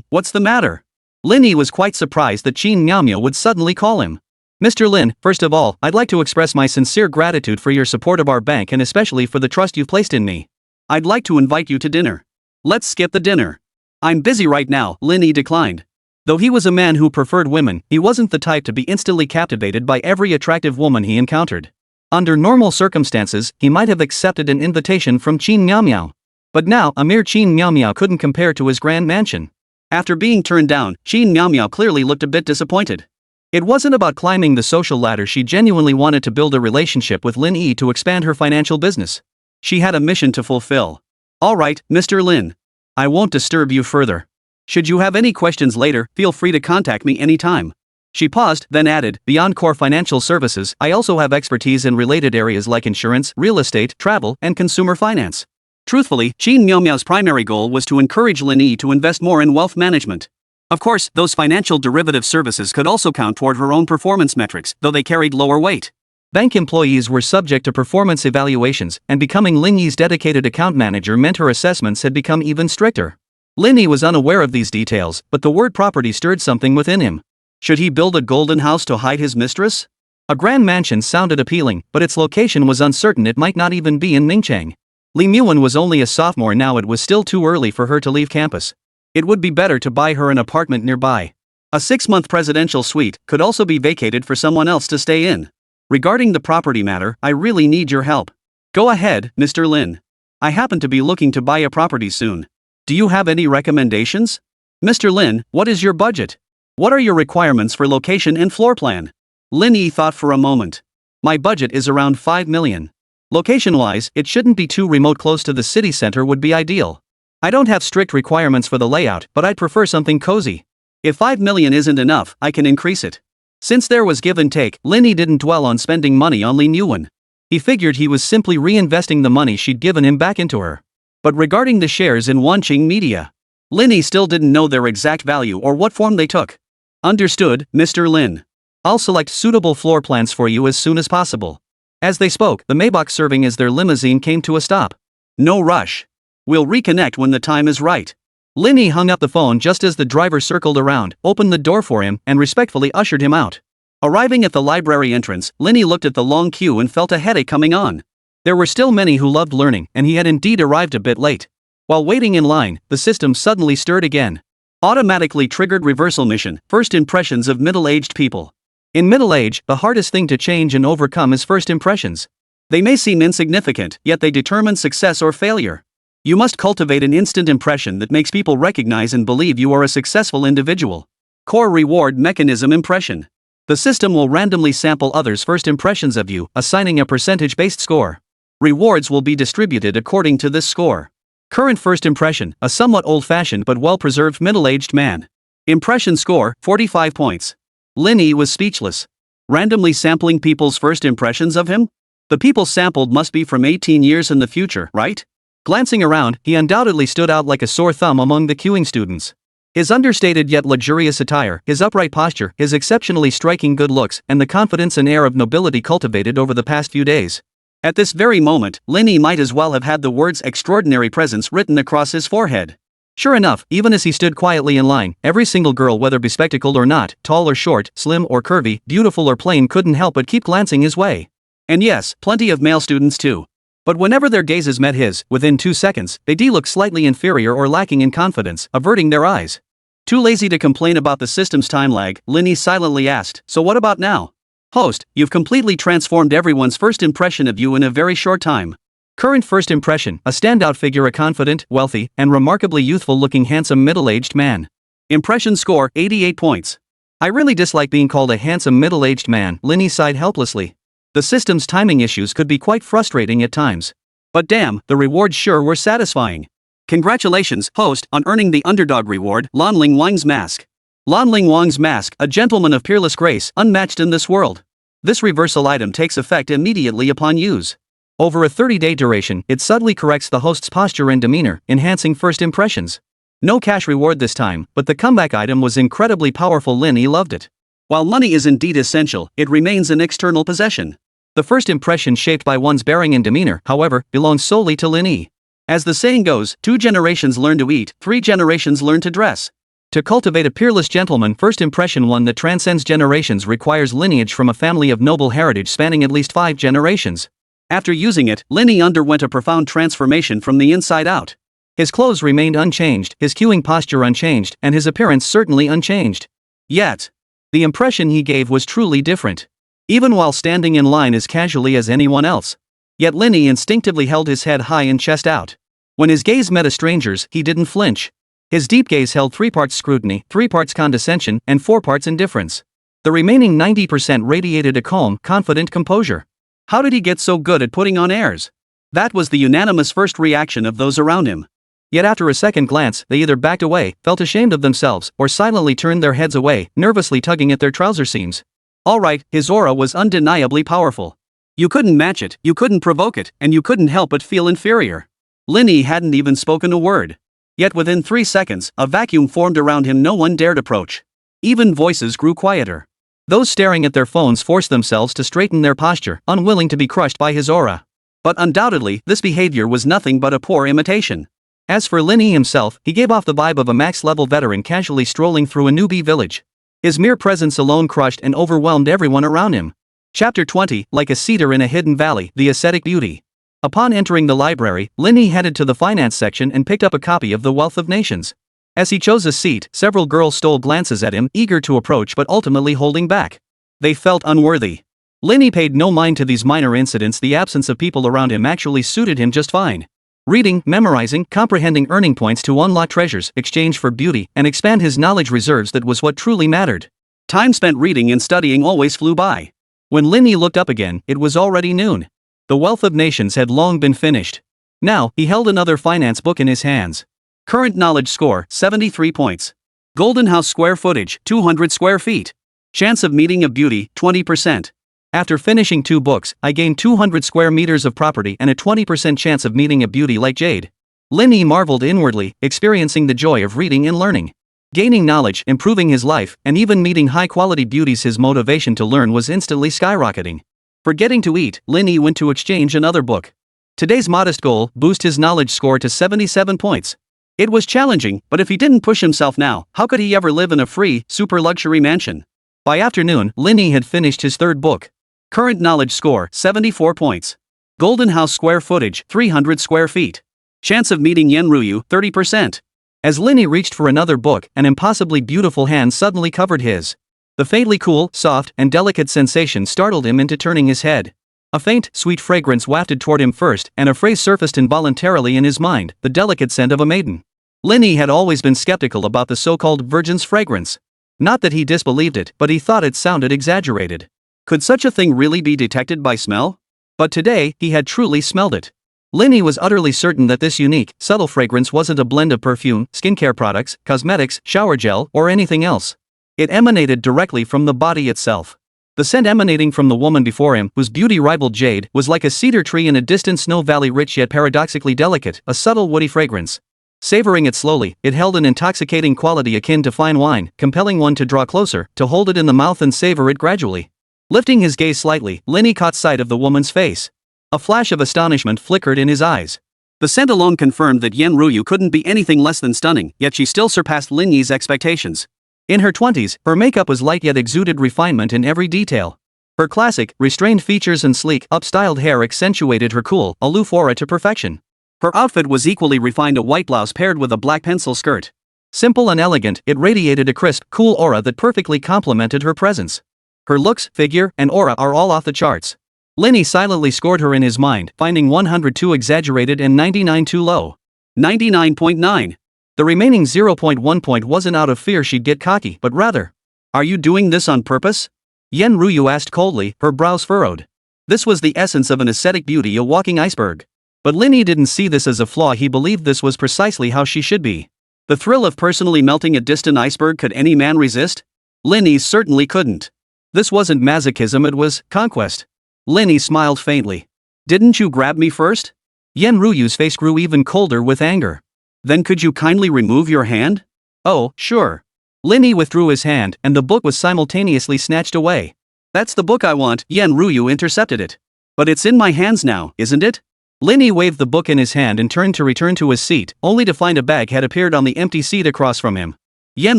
What's the matter? Lin Yi was quite surprised that Qin Miao would suddenly call him. Mr. Lin, first of all, I'd like to express my sincere gratitude for your support of our bank and especially for the trust you've placed in me. I'd like to invite you to dinner. Let's skip the dinner. I'm busy right now, Lin Yi declined. Though he was a man who preferred women, he wasn't the type to be instantly captivated by every attractive woman he encountered. Under normal circumstances, he might have accepted an invitation from Qin Miao. But now, a mere Qin Miao couldn't compare to his grand mansion. After being turned down, Qin Miao clearly looked a bit disappointed. It wasn't about climbing the social ladder, she genuinely wanted to build a relationship with Lin Yi to expand her financial business. She had a mission to fulfill. Alright, Mr. Lin. I won't disturb you further. Should you have any questions later, feel free to contact me anytime. She paused, then added, beyond core financial services, I also have expertise in related areas like insurance, real estate, travel, and consumer finance. Truthfully, Qin Miao's primary goal was to encourage Lin Yi to invest more in wealth management. Of course, those financial derivative services could also count toward her own performance metrics, though they carried lower weight. Bank employees were subject to performance evaluations, and becoming Lin Yi's dedicated account manager meant her assessments had become even stricter. Lin Yi was unaware of these details, but the word property stirred something within him. Should he build a golden house to hide his mistress? A grand mansion sounded appealing, but its location was uncertain. It might not even be in Ningchang. Li Muan was only a sophomore now. It was still too early for her to leave campus. It would be better to buy her an apartment nearby. A 6-month presidential suite could also be vacated for someone else to stay in. Regarding the property matter, I really need your help. Go ahead, Mr. Lin. I happen to be looking to buy a property soon. Do you have any recommendations? Mr. Lin, what is your budget? What are your requirements for location and floor plan? Lin Yi thought for a moment. My budget is around 5 million. Location-wise, it shouldn't be too remote. Close to the city center would be ideal. I don't have strict requirements for the layout, but I'd prefer something cozy. If 5 million isn't enough, I can increase it. Since there was give and take, Lin Yi didn't dwell on spending money on Lin Yuan. He figured he was simply reinvesting the money she'd given him back into her. But regarding the shares in Wanqing Media, Lin Yi still didn't know their exact value or what form they took. Understood, Mr. Lin. I'll select suitable floor plans for you as soon as possible. As they spoke, the Maybach serving as their limousine came to a stop. No rush. We'll reconnect when the time is right. Lin Yi hung up the phone just as the driver circled around, opened the door for him, and respectfully ushered him out. Arriving at the library entrance, Lin Yi looked at the long queue and felt a headache coming on. There were still many who loved learning, and he had indeed arrived a bit late. While waiting in line, the system suddenly stirred again. Automatically triggered reversal mission, first impressions of middle-aged people. In middle age, the hardest thing to change and overcome is first impressions. They may seem insignificant, yet they determine success or failure. You must cultivate an instant impression that makes people recognize and believe you are a successful individual. Core reward mechanism impression. The system will randomly sample others' first impressions of you, assigning a percentage-based score. Rewards will be distributed according to this score. Current first impression, a somewhat old-fashioned but well-preserved middle-aged man. Impression score, 45 points. Lin Yi was speechless. Randomly sampling people's first impressions of him? The people sampled must be from 18 years in the future, right? Glancing around, he undoubtedly stood out like a sore thumb among the queuing students. His understated yet luxurious attire, his upright posture, his exceptionally striking good looks, and the confidence and air of nobility cultivated over the past few days. At this very moment, Lin Yi might as well have had the words extraordinary presence written across his forehead. Sure enough, even as he stood quietly in line, every single girl, whether bespectacled or not, tall or short, slim or curvy, beautiful or plain, couldn't help but keep glancing his way. And yes, plenty of male students too. But whenever their gazes met his, within 2 seconds, they looked slightly inferior or lacking in confidence, averting their eyes. Too lazy to complain about the system's time lag, Lin Yi silently asked, "So what about now?" "Host, you've completely transformed everyone's first impression of you in a very short time. Current first impression, a standout figure, a confident, wealthy, and remarkably youthful-looking handsome middle-aged man. Impression score, 88 points. I really dislike being called a handsome middle-aged man," Lin Yi sighed helplessly. The system's timing issues could be quite frustrating at times. But damn, the rewards sure were satisfying. Congratulations, host, on earning the underdog reward, Lan Ling Wang's mask. Lan Ling Wang's mask, a gentleman of peerless grace, unmatched in this world. This reversal item takes effect immediately upon use. Over a 30-day duration, it subtly corrects the host's posture and demeanor, enhancing first impressions. No cash reward this time, but the comeback item was incredibly powerful. Lin Yi loved it. While money is indeed essential, it remains an external possession. The first impression shaped by one's bearing and demeanor, however, belongs solely to Lin Yi. As the saying goes, 2 generations learn to eat, 3 generations learn to dress. To cultivate a peerless gentleman, first impression one that transcends generations requires lineage from a family of noble heritage spanning at least 5 generations. After using it, Lin Yi underwent a profound transformation from the inside out. His clothes remained unchanged, his queuing posture unchanged, and his appearance certainly unchanged. Yet, the impression he gave was truly different. Even while standing in line as casually as anyone else. Yet Lin Yi instinctively held his head high and chest out. When his gaze met a stranger's, he didn't flinch. His deep gaze held 3 parts scrutiny, 3 parts condescension, and 4 parts indifference. The remaining 90% radiated a calm, confident composure. How did he get so good at putting on airs? That was the unanimous first reaction of those around him. Yet after a second glance, they either backed away, felt ashamed of themselves, or silently turned their heads away, nervously tugging at their trouser seams. Alright, his aura was undeniably powerful. You couldn't match it, you couldn't provoke it, and you couldn't help but feel inferior. Lin Yi hadn't even spoken a word. Yet within 3 seconds, a vacuum formed around him no one dared approach. Even voices grew quieter. Those staring at their phones forced themselves to straighten their posture, unwilling to be crushed by his aura. But undoubtedly, this behavior was nothing but a poor imitation. As for Lin Yi himself, he gave off the vibe of a max-level veteran casually strolling through a newbie village. His mere presence alone crushed and overwhelmed everyone around him. Chapter 20, like a cedar in a hidden valley, the ascetic beauty. Upon entering the library, Lin Yi headed to the finance section and picked up a copy of The Wealth of Nations. As he chose a seat, several girls stole glances at him, eager to approach but ultimately holding back. They felt unworthy. Lin Yi paid no mind to these minor incidents. The absence of people around him actually suited him just fine. Reading, memorizing, comprehending, earning points to unlock treasures, exchange for beauty, and expand his knowledge reserves, that was what truly mattered. Time spent reading and studying always flew by. When Lin Yi looked up again, it was already noon. The Wealth of Nations had long been finished. Now, he held another finance book in his hands. Current knowledge score, 73 points. Golden house square footage, 200 square feet. Chance of meeting a beauty, 20%. After finishing 2 books, I gained 200 square meters of property and a 20% chance of meeting a beauty like Jade. Lin Yi marveled inwardly, experiencing the joy of reading and learning. Gaining knowledge, improving his life, and even meeting high-quality beauties. His motivation to learn was instantly skyrocketing. Forgetting to eat, Lin Yi went to exchange another book. Today's modest goal: boost his knowledge score to 77 points. It was challenging, but if he didn't push himself now, how could he ever live in a free, super-luxury mansion? By afternoon, Lin Yi had finished his 3rd book. Current knowledge score, 74 points. Golden house square footage, 300 square feet. Chance of meeting Yen Ruyu, 30%. As Lin Yi reached for another book, an impossibly beautiful hand suddenly covered his. The faintly cool, soft, and delicate sensation startled him into turning his head. A faint, sweet fragrance wafted toward him first, and a phrase surfaced involuntarily in his mind: the delicate scent of a maiden. Lin Yi had always been skeptical about the so-called virgin's fragrance. Not that he disbelieved it, but he thought it sounded exaggerated. Could such a thing really be detected by smell? But today, he had truly smelled it. Lin Yi was utterly certain that this unique, subtle fragrance wasn't a blend of perfume, skincare products, cosmetics, shower gel, or anything else. It emanated directly from the body itself. The scent emanating from the woman before him, whose beauty rivaled Jade, was like a cedar tree in a distant snow valley, rich yet paradoxically delicate, a subtle woody fragrance. Savoring it slowly, it held an intoxicating quality akin to fine wine, compelling one to draw closer, to hold it in the mouth and savor it gradually. Lifting his gaze slightly, Lin Yi caught sight of the woman's face. A flash of astonishment flickered in his eyes. The scent alone confirmed that Yen Ruyu couldn't be anything less than stunning, yet she still surpassed Lin Yi's expectations. In her 20s, her makeup was light yet exuded refinement in every detail. Her classic, restrained features and sleek, up-styled hair accentuated her cool, aloof aura to perfection. Her outfit was equally refined: a white blouse paired with a black pencil skirt. Simple and elegant, it radiated a crisp, cool aura that perfectly complemented her presence. Her looks, figure, and aura are all off the charts. Lin Yi silently scored her in his mind, finding 100 too exaggerated and 99 too low. 99.9. The remaining 0.1 point wasn't out of fear she'd get cocky, but rather, "Are you doing this on purpose?" Yen Ruyu asked coldly, her brows furrowed. This was the essence of an aesthetic beauty, a walking iceberg. But Lin Yi didn't see this as a flaw, he believed this was precisely how she should be. The thrill of personally melting a distant iceberg, could any man resist? Lin Yi certainly couldn't. This wasn't masochism, it was conquest. Lin Yi smiled faintly. Didn't you grab me first? Yan Ruyu's face grew even colder with anger. Then could you kindly remove your hand? Oh, sure. Lin Yi withdrew his hand, and the book was simultaneously snatched away. That's the book I want, Yan Ruyu intercepted it. But it's in my hands now, isn't it? Lin Yi waved the book in his hand and turned to return to his seat, only to find a bag had appeared on the empty seat across from him. Yan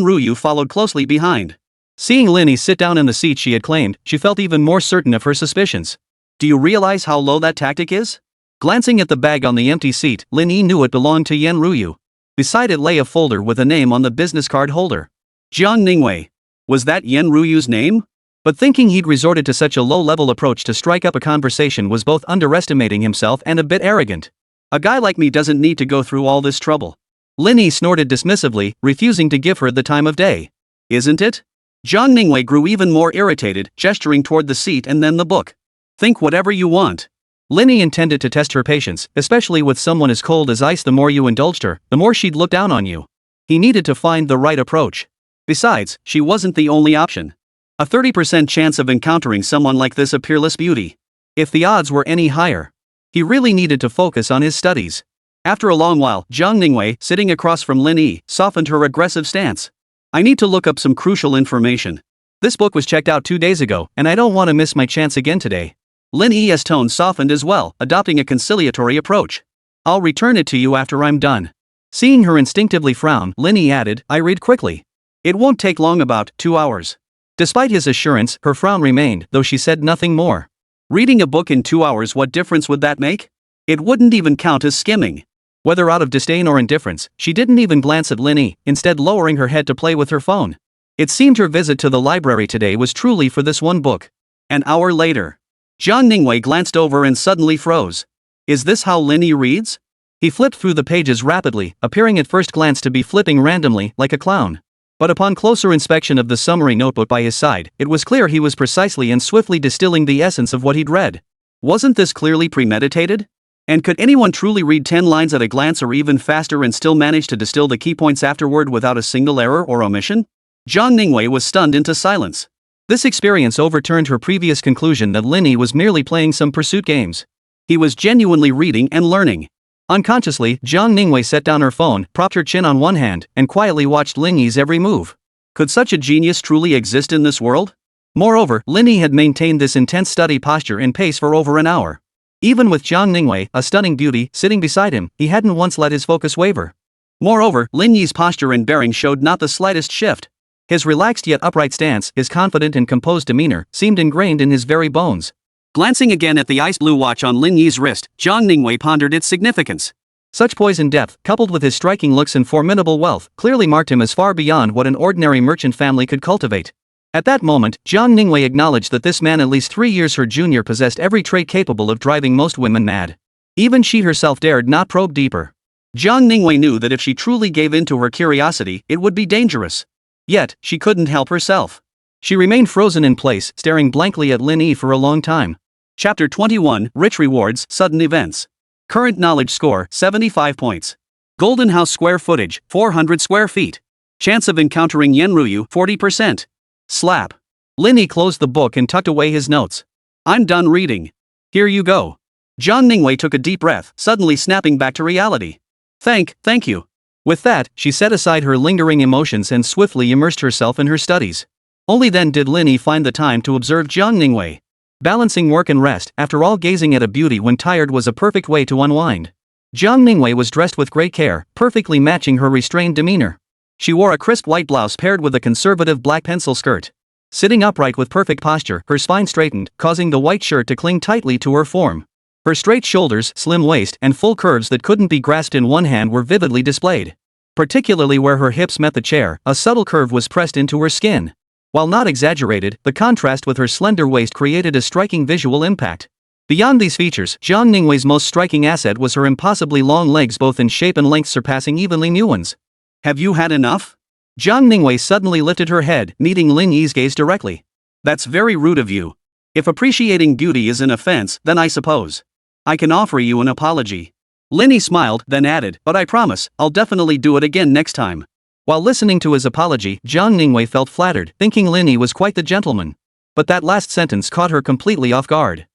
Ruyu followed closely behind. Seeing Lin Yi sit down in the seat she had claimed, she felt even more certain of her suspicions. Do you realize how low that tactic is? Glancing at the bag on the empty seat, Lin Yi knew it belonged to Yan Ruyu. Beside it lay a folder with a name on the business card holder. Zhao Ningwei. Was that Yan Ruyu's name? But thinking he'd resorted to such a low-level approach to strike up a conversation was both underestimating himself and a bit arrogant. A guy like me doesn't need to go through all this trouble. Lin Yi snorted dismissively, refusing to give her the time of day. Isn't it? Zhao Ningwei grew even more irritated, gesturing toward the seat and then the book. Think whatever you want. Lin Yi intended to test her patience, especially with someone as cold as ice. The more you indulged her, the more she'd look down on you. He needed to find the right approach. Besides, she wasn't the only option. A 30% chance of encountering someone like this, a peerless beauty. If the odds were any higher, he really needed to focus on his studies. After a long while, Zhao Ningwei, sitting across from Lin Yi, softened her aggressive stance. I need to look up some crucial information. This book was checked out 2 days ago, and I don't want to miss my chance again today. Lin Yi's tone softened as well, adopting a conciliatory approach. I'll return it to you after I'm done. Seeing her instinctively frown, Lin Yi added, I read quickly. It won't take long, about 2 hours. Despite his assurance, her frown remained, though she said nothing more. Reading a book in 2 hours, what difference would that make? It wouldn't even count as skimming. Whether out of disdain or indifference, she didn't even glance at Lin Yi, instead lowering her head to play with her phone. It seemed her visit to the library today was truly for this one book. An hour later, Zhao Ningwei glanced over and suddenly froze. Is this how Lin Yi reads? He flipped through the pages rapidly, appearing at first glance to be flipping randomly, like a clown. But upon closer inspection of the summary notebook by his side, it was clear he was precisely and swiftly distilling the essence of what he'd read. Wasn't this clearly premeditated? And could anyone truly read 10 lines at a glance or even faster and still manage to distill the key points afterward without a single error or omission? Zhao Ningwei was stunned into silence. This experience overturned her previous conclusion that Lin Yi was merely playing some pursuit games. He was genuinely reading and learning. Unconsciously, Zhao Ningwei set down her phone, propped her chin on one hand, and quietly watched Lin Yi's every move. Could such a genius truly exist in this world? Moreover, Lin Yi had maintained this intense study posture and pace for over an hour. Even with Zhao Ningwei, a stunning beauty, sitting beside him, he hadn't once let his focus waver. Moreover, Lin Yi's posture and bearing showed not the slightest shift. His relaxed yet upright stance, his confident and composed demeanor, seemed ingrained in his very bones. Glancing again at the ice blue watch on Lin Yi's wrist, Zhao Ningwei pondered its significance. Such poise and depth, coupled with his striking looks and formidable wealth, clearly marked him as far beyond what an ordinary merchant family could cultivate. At that moment, Zhao Ningwei acknowledged that this man, at least 3 years her junior, possessed every trait capable of driving most women mad. Even she herself dared not probe deeper. Zhao Ningwei knew that if she truly gave in to her curiosity, it would be dangerous. Yet, she couldn't help herself. She remained frozen in place, staring blankly at Lin Yi for a long time. Chapter 21, Rich Rewards, Sudden Events. Current knowledge score, 75 points. Golden House square footage, 400 square feet. Chance of encountering Yan Ruyu, 40%. Slap. Lin Yi closed the book and tucked away his notes. I'm done reading. Here you go. Zhao Ningwei took a deep breath, suddenly snapping back to reality. Thank you. With that, she set aside her lingering emotions and swiftly immersed herself in her studies. Only then did Lin Yi find the time to observe Zhao Ningwei. Balancing work and rest, after all, gazing at a beauty when tired was a perfect way to unwind. Zhao Ningwei was dressed with great care, perfectly matching her restrained demeanor. She wore a crisp white blouse paired with a conservative black pencil skirt. Sitting upright with perfect posture, her spine straightened, causing the white shirt to cling tightly to her form. Her straight shoulders, slim waist, and full curves that couldn't be grasped in one hand were vividly displayed. Particularly where her hips met the chair, a subtle curve was pressed into her skin. While not exaggerated, the contrast with her slender waist created a striking visual impact. Beyond these features, Zhao Ningwei's most striking asset was her impossibly long legs, both in shape and length surpassing even Lin Yuan's. Have you had enough? Zhao Ningwei suddenly lifted her head, meeting Lin Yi's gaze directly. That's very rude of you. If appreciating beauty is an offense, then I suppose I can offer you an apology. Lin Yi smiled, then added, but I promise, I'll definitely do it again next time. While listening to his apology, Zhao Liwei felt flattered, thinking Lin Yi was quite the gentleman. But that last sentence caught her completely off guard.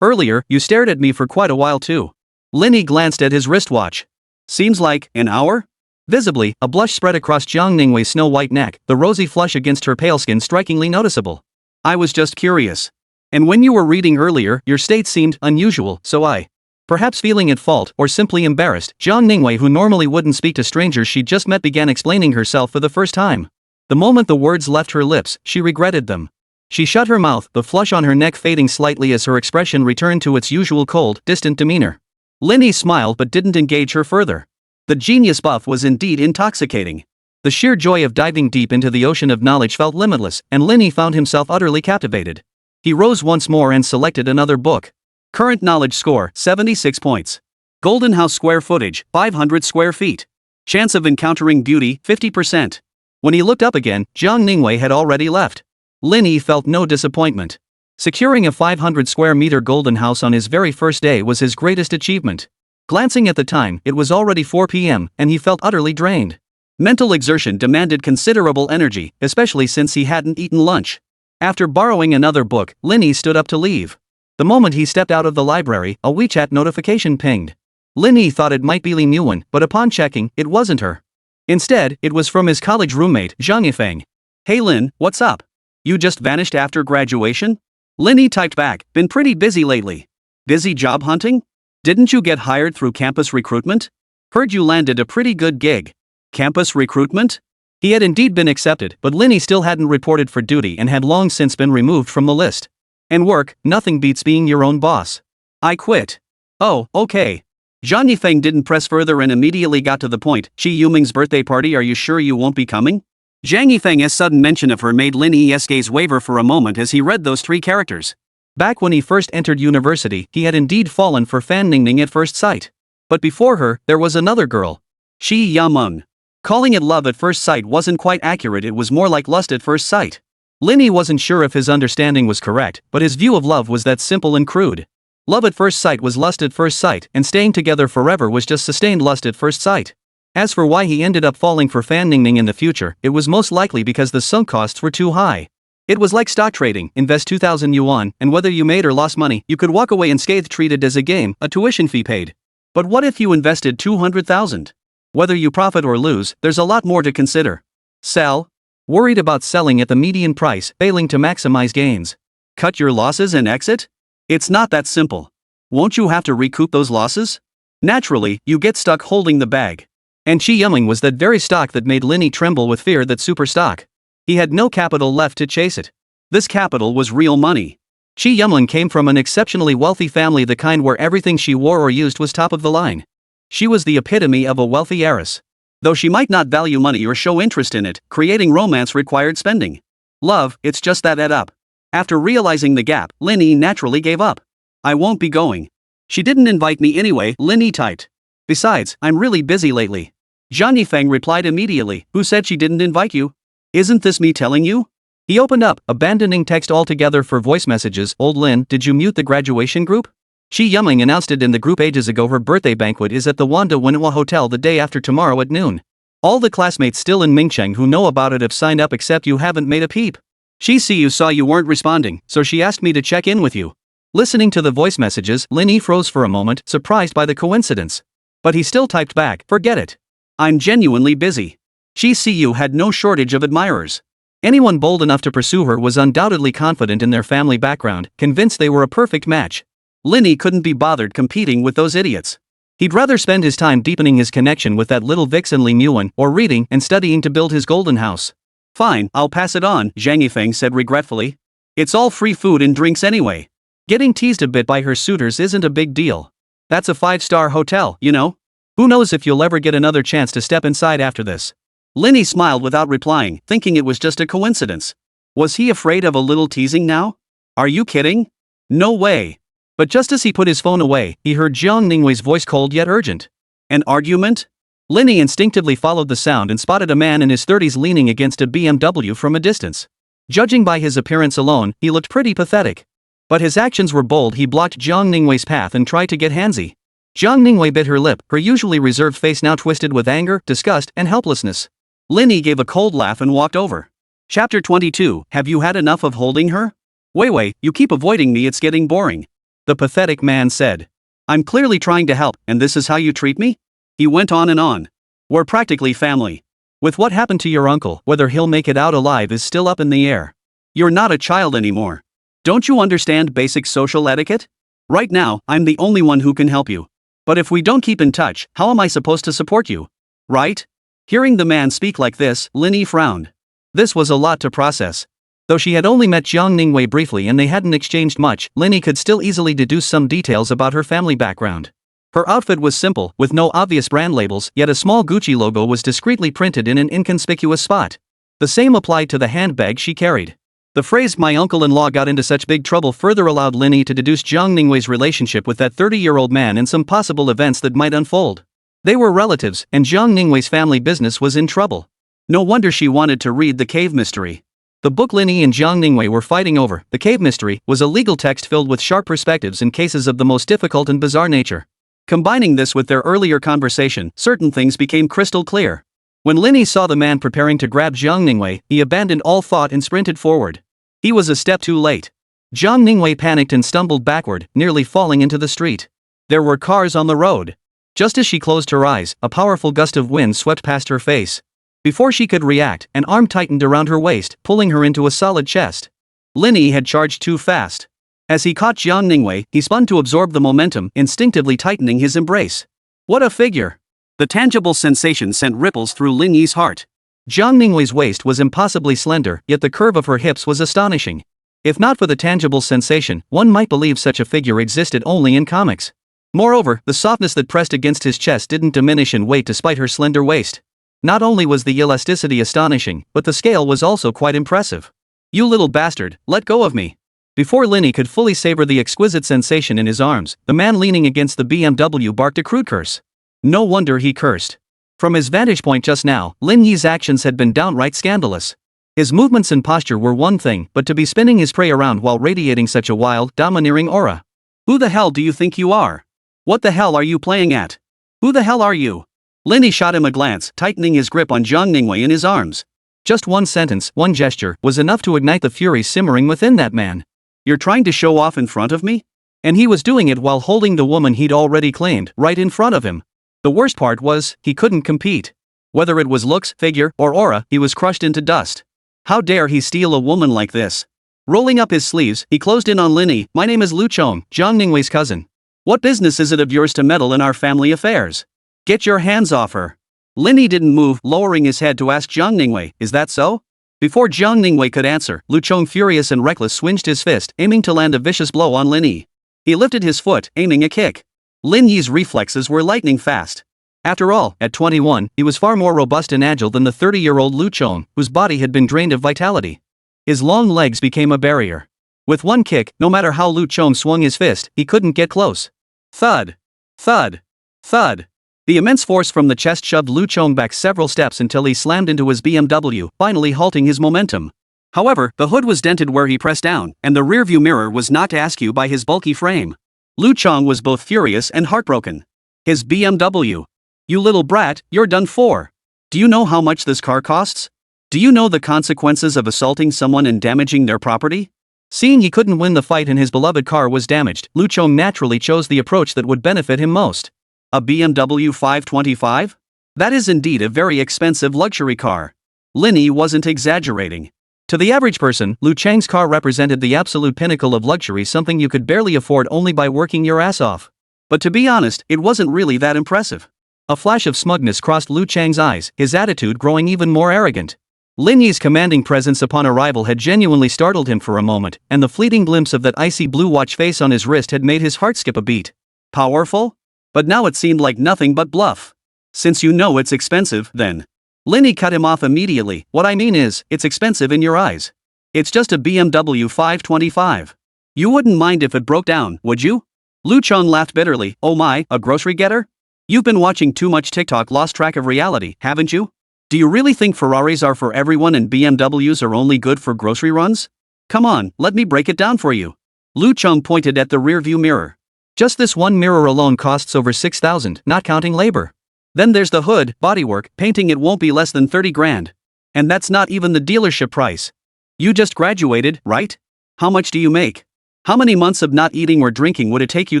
Earlier, you stared at me for quite a while too. Lin Yi glanced at his wristwatch. Seems like an hour? Visibly, a blush spread across Zhao Ningwei's snow-white neck, the rosy flush against her pale skin strikingly noticeable. I was just curious. And when you were reading earlier, your state seemed unusual, so I. Perhaps feeling at fault or simply embarrassed, Zhao Ningwei, who normally wouldn't speak to strangers she just met, began explaining herself for the first time. The moment the words left her lips, she regretted them. She shut her mouth, the flush on her neck fading slightly as her expression returned to its usual cold, distant demeanor. Lin Yi smiled but didn't engage her further. The genius buff was indeed intoxicating. The sheer joy of diving deep into the ocean of knowledge felt limitless, and Lin Yi found himself utterly captivated. He rose once more and selected another book. Current knowledge score, 76 points. Golden house square footage, 500 square feet. Chance of encountering beauty, 50%. When he looked up again, Zhao Ningwei had already left. Lin Yi felt no disappointment. Securing a 500 square meter golden house on his very first day was his greatest achievement. Glancing at the time, it was already 4 p.m., and he felt utterly drained. Mental exertion demanded considerable energy, especially since he hadn't eaten lunch. After borrowing another book, Lin Yi stood up to leave. The moment he stepped out of the library, a WeChat notification pinged. Lin Yi thought it might be Lin Yi, but upon checking, it wasn't her. Instead, it was from his college roommate, Zhang Yifeng. Hey Lin, what's up? You just vanished after graduation? Lin Yi typed back, been pretty busy lately. Busy job hunting? Didn't you get hired through campus recruitment? Heard you landed a pretty good gig. Campus recruitment? He had indeed been accepted, but Lin Yi still hadn't reported for duty and had long since been removed from the list. And work, nothing beats being your own boss. I quit. Oh, okay. Zhang Yifeng didn't press further and immediately got to the point. Qi Yuming's birthday party, are you sure you won't be coming? Zhang Yifeng's sudden mention of her made Lin Yi's gaze waver for a moment as he read those 3 characters. Back when he first entered university, he had indeed fallen for Fan Ningning at first sight. But before her, there was another girl. Qi Yuming. Calling it love at first sight wasn't quite accurate, it was more like lust at first sight. Lin Yi wasn't sure if his understanding was correct, but his view of love was that simple and crude. Love at first sight was lust at first sight, and staying together forever was just sustained lust at first sight. As for why he ended up falling for Fan Ningning in the future, it was most likely because the sunk costs were too high. It was like stock trading, invest 2,000 yuan, and whether you made or lost money, you could walk away unscathed, treated as a game, a tuition fee paid. But what if you invested 200,000? Whether you profit or lose, there's a lot more to consider. Sell? Worried about selling at the median price, failing to maximize gains. Cut your losses and exit? It's not that simple. Won't you have to recoup those losses? Naturally, you get stuck holding the bag. And Qi Yuming was that very stock that made Lin Yi tremble with fear, that super stock. He had no capital left to chase it. This capital was real money. Qi Yuming came from an exceptionally wealthy family, the kind where everything she wore or used was top of the line. She was the epitome of a wealthy heiress. Though she might not value money or show interest in it, creating romance required spending. Love, it's just that add up. After realizing the gap, Lin Yi naturally gave up. I won't be going. She didn't invite me anyway, Lin Yi typed. Besides, I'm really busy lately. Zhang Yifeng replied immediately, who said she didn't invite you? Isn't this me telling you? He opened up, abandoning text altogether for voice messages. Old Lin, did you mute the graduation group? Qi Yuming announced it in the group ages ago. Her birthday banquet is at the Wanda Wenhua Hotel the day after tomorrow at noon. All the classmates still in Mingcheng who know about it have signed up, except you haven't made a peep. She saw you weren't responding, so she asked me to check in with you. Listening to the voice messages, Lin Yi froze for a moment, surprised by the coincidence. But he still typed back, forget it. I'm genuinely busy. Qi had no shortage of admirers. Anyone bold enough to pursue her was undoubtedly confident in their family background, convinced they were a perfect match. Lin Yi couldn't be bothered competing with those idiots. He'd rather spend his time deepening his connection with that little vixen Lin Yi, or reading and studying to build his golden house. Fine, I'll pass it on, Zhang Yifeng said regretfully. It's all free food and drinks anyway. Getting teased a bit by her suitors isn't a big deal. That's a 5-star hotel, you know? Who knows if you'll ever get another chance to step inside after this. Lin Yi smiled without replying, thinking it was just a coincidence. Was he afraid of a little teasing now? Are you kidding? No way. But just as he put his phone away, he heard Zhang Ningwei's voice, cold yet urgent. An argument? Lin Yi instinctively followed the sound and spotted a man in his 30s leaning against a BMW from a distance. Judging by his appearance alone, he looked pretty pathetic. But his actions were bold. He blocked Zhang Ningwei's path and tried to get handsy. Zhang Ningwei bit her lip, her usually reserved face now twisted with anger, disgust, and helplessness. Lin Yi gave a cold laugh and walked over. Chapter 22, Have you had enough of holding her? Wei, you keep avoiding me, it's getting boring. The pathetic man said. I'm clearly trying to help, and this is how you treat me? He went on and on. We're practically family. With what happened to your uncle, whether he'll make it out alive is still up in the air. You're not a child anymore. Don't you understand basic social etiquette? Right now, I'm the only one who can help you. But if we don't keep in touch, how am I supposed to support you? Right? Hearing the man speak like this, Lin Yi frowned. This was a lot to process. Though she had only met Zhang Ningwei briefly and they hadn't exchanged much, Lin Yi could still easily deduce some details about her family background. Her outfit was simple, with no obvious brand labels, yet a small Gucci logo was discreetly printed in an inconspicuous spot. The same applied to the handbag she carried. The phrase "my uncle-in-law got into such big trouble" further allowed Lin Yi to deduce Zhang Ningwei's relationship with that 30-year-old man and some possible events that might unfold. They were relatives, and Zhang Ningwei's family business was in trouble. No wonder she wanted to read The Cave Mystery. The book Lin Yi and Zhang Ningwei were fighting over, The Cave Mystery, was a legal text filled with sharp perspectives in cases of the most difficult and bizarre nature. Combining this with their earlier conversation, certain things became crystal clear. When Lin Yi saw the man preparing to grab Zhang Ningwei, he abandoned all thought and sprinted forward. He was a step too late. Zhang Ningwei panicked and stumbled backward, nearly falling into the street. There were cars on the road. Just as she closed her eyes, a powerful gust of wind swept past her face. Before she could react, an arm tightened around her waist, pulling her into a solid chest. Lin Yi had charged too fast. As he caught Zhang Ningwei, he spun to absorb the momentum, instinctively tightening his embrace. What a figure! The tangible sensation sent ripples through Lin Yi's heart. Zhang Ningwei's waist was impossibly slender, yet the curve of her hips was astonishing. If not for the tangible sensation, one might believe such a figure existed only in comics. Moreover, the softness that pressed against his chest didn't diminish in weight despite her slender waist. Not only was the elasticity astonishing, but the scale was also quite impressive. You little bastard, let go of me. Before Lin Yi could fully savor the exquisite sensation in his arms, the man leaning against the BMW barked a crude curse. No wonder he cursed. From his vantage point just now, Lin Yi's actions had been downright scandalous. His movements and posture were one thing, but to be spinning his prey around while radiating such a wild, domineering aura. Who the hell do you think you are? What the hell are you playing at? Who the hell are you? Lin Yi shot him a glance, tightening his grip on Zhang Ningwei in his arms. Just one sentence, one gesture, was enough to ignite the fury simmering within that man. You're trying to show off in front of me? And he was doing it while holding the woman he'd already claimed, right in front of him. The worst part was, he couldn't compete. Whether it was looks, figure, or aura, he was crushed into dust. How dare he steal a woman like this? Rolling up his sleeves, he closed in on Lin Yi. My name is Lu Chong, Zhang Ningwei's cousin. What business is it of yours to meddle in our family affairs? Get your hands off her. Lin Yi didn't move, lowering his head to ask Zhang Ningwei, is that so? Before Zhang Ningwei could answer, Lu Chong, furious and reckless, swinged his fist, aiming to land a vicious blow on Lin Yi. He lifted his foot, aiming a kick. Lin Yi's reflexes were lightning fast. After all, at 21, he was far more robust and agile than the 30-year-old Lu Chong, whose body had been drained of vitality. His long legs became a barrier. With one kick, no matter how Lu Chong swung his fist, he couldn't get close. Thud! Thud! Thud! The immense force from the chest shoved Lu Chong back several steps until he slammed into his BMW, finally halting his momentum. However, the hood was dented where he pressed down, and the rearview mirror was knocked askew by his bulky frame. Lu Chong was both furious and heartbroken. His BMW. You little brat, you're done for. Do you know how much this car costs? Do you know the consequences of assaulting someone and damaging their property? Seeing he couldn't win the fight and his beloved car was damaged, Lu Chong naturally chose the approach that would benefit him most. A BMW 525? That is indeed a very expensive luxury car. Lin Yi wasn't exaggerating. To the average person, Lu Chang's car represented the absolute pinnacle of luxury, something you could barely afford only by working your ass off. But to be honest, it wasn't really that impressive. A flash of smugness crossed Lu Chang's eyes, his attitude growing even more arrogant. Lin Yi's commanding presence upon arrival had genuinely startled him for a moment, and the fleeting glimpse of that icy blue watch face on his wrist had made his heart skip a beat. Powerful? But now it seemed like nothing but bluff. Since you know it's expensive, then. Lin Yi cut him off immediately. What I mean is, it's expensive in your eyes. It's just a BMW 525. You wouldn't mind if it broke down, would you? Lu Chong laughed bitterly. Oh my, a grocery getter? You've been watching too much TikTok, lost track of reality, haven't you? Do you really think Ferraris are for everyone and BMWs are only good for grocery runs? Come on, let me break it down for you. Lu Cheng pointed at the rearview mirror. Just this one mirror alone costs over 6,000, not counting labor. Then there's the hood, bodywork, painting. It won't be less than 30 grand. And that's not even the dealership price. You just graduated, right? How much do you make? How many months of not eating or drinking would it take you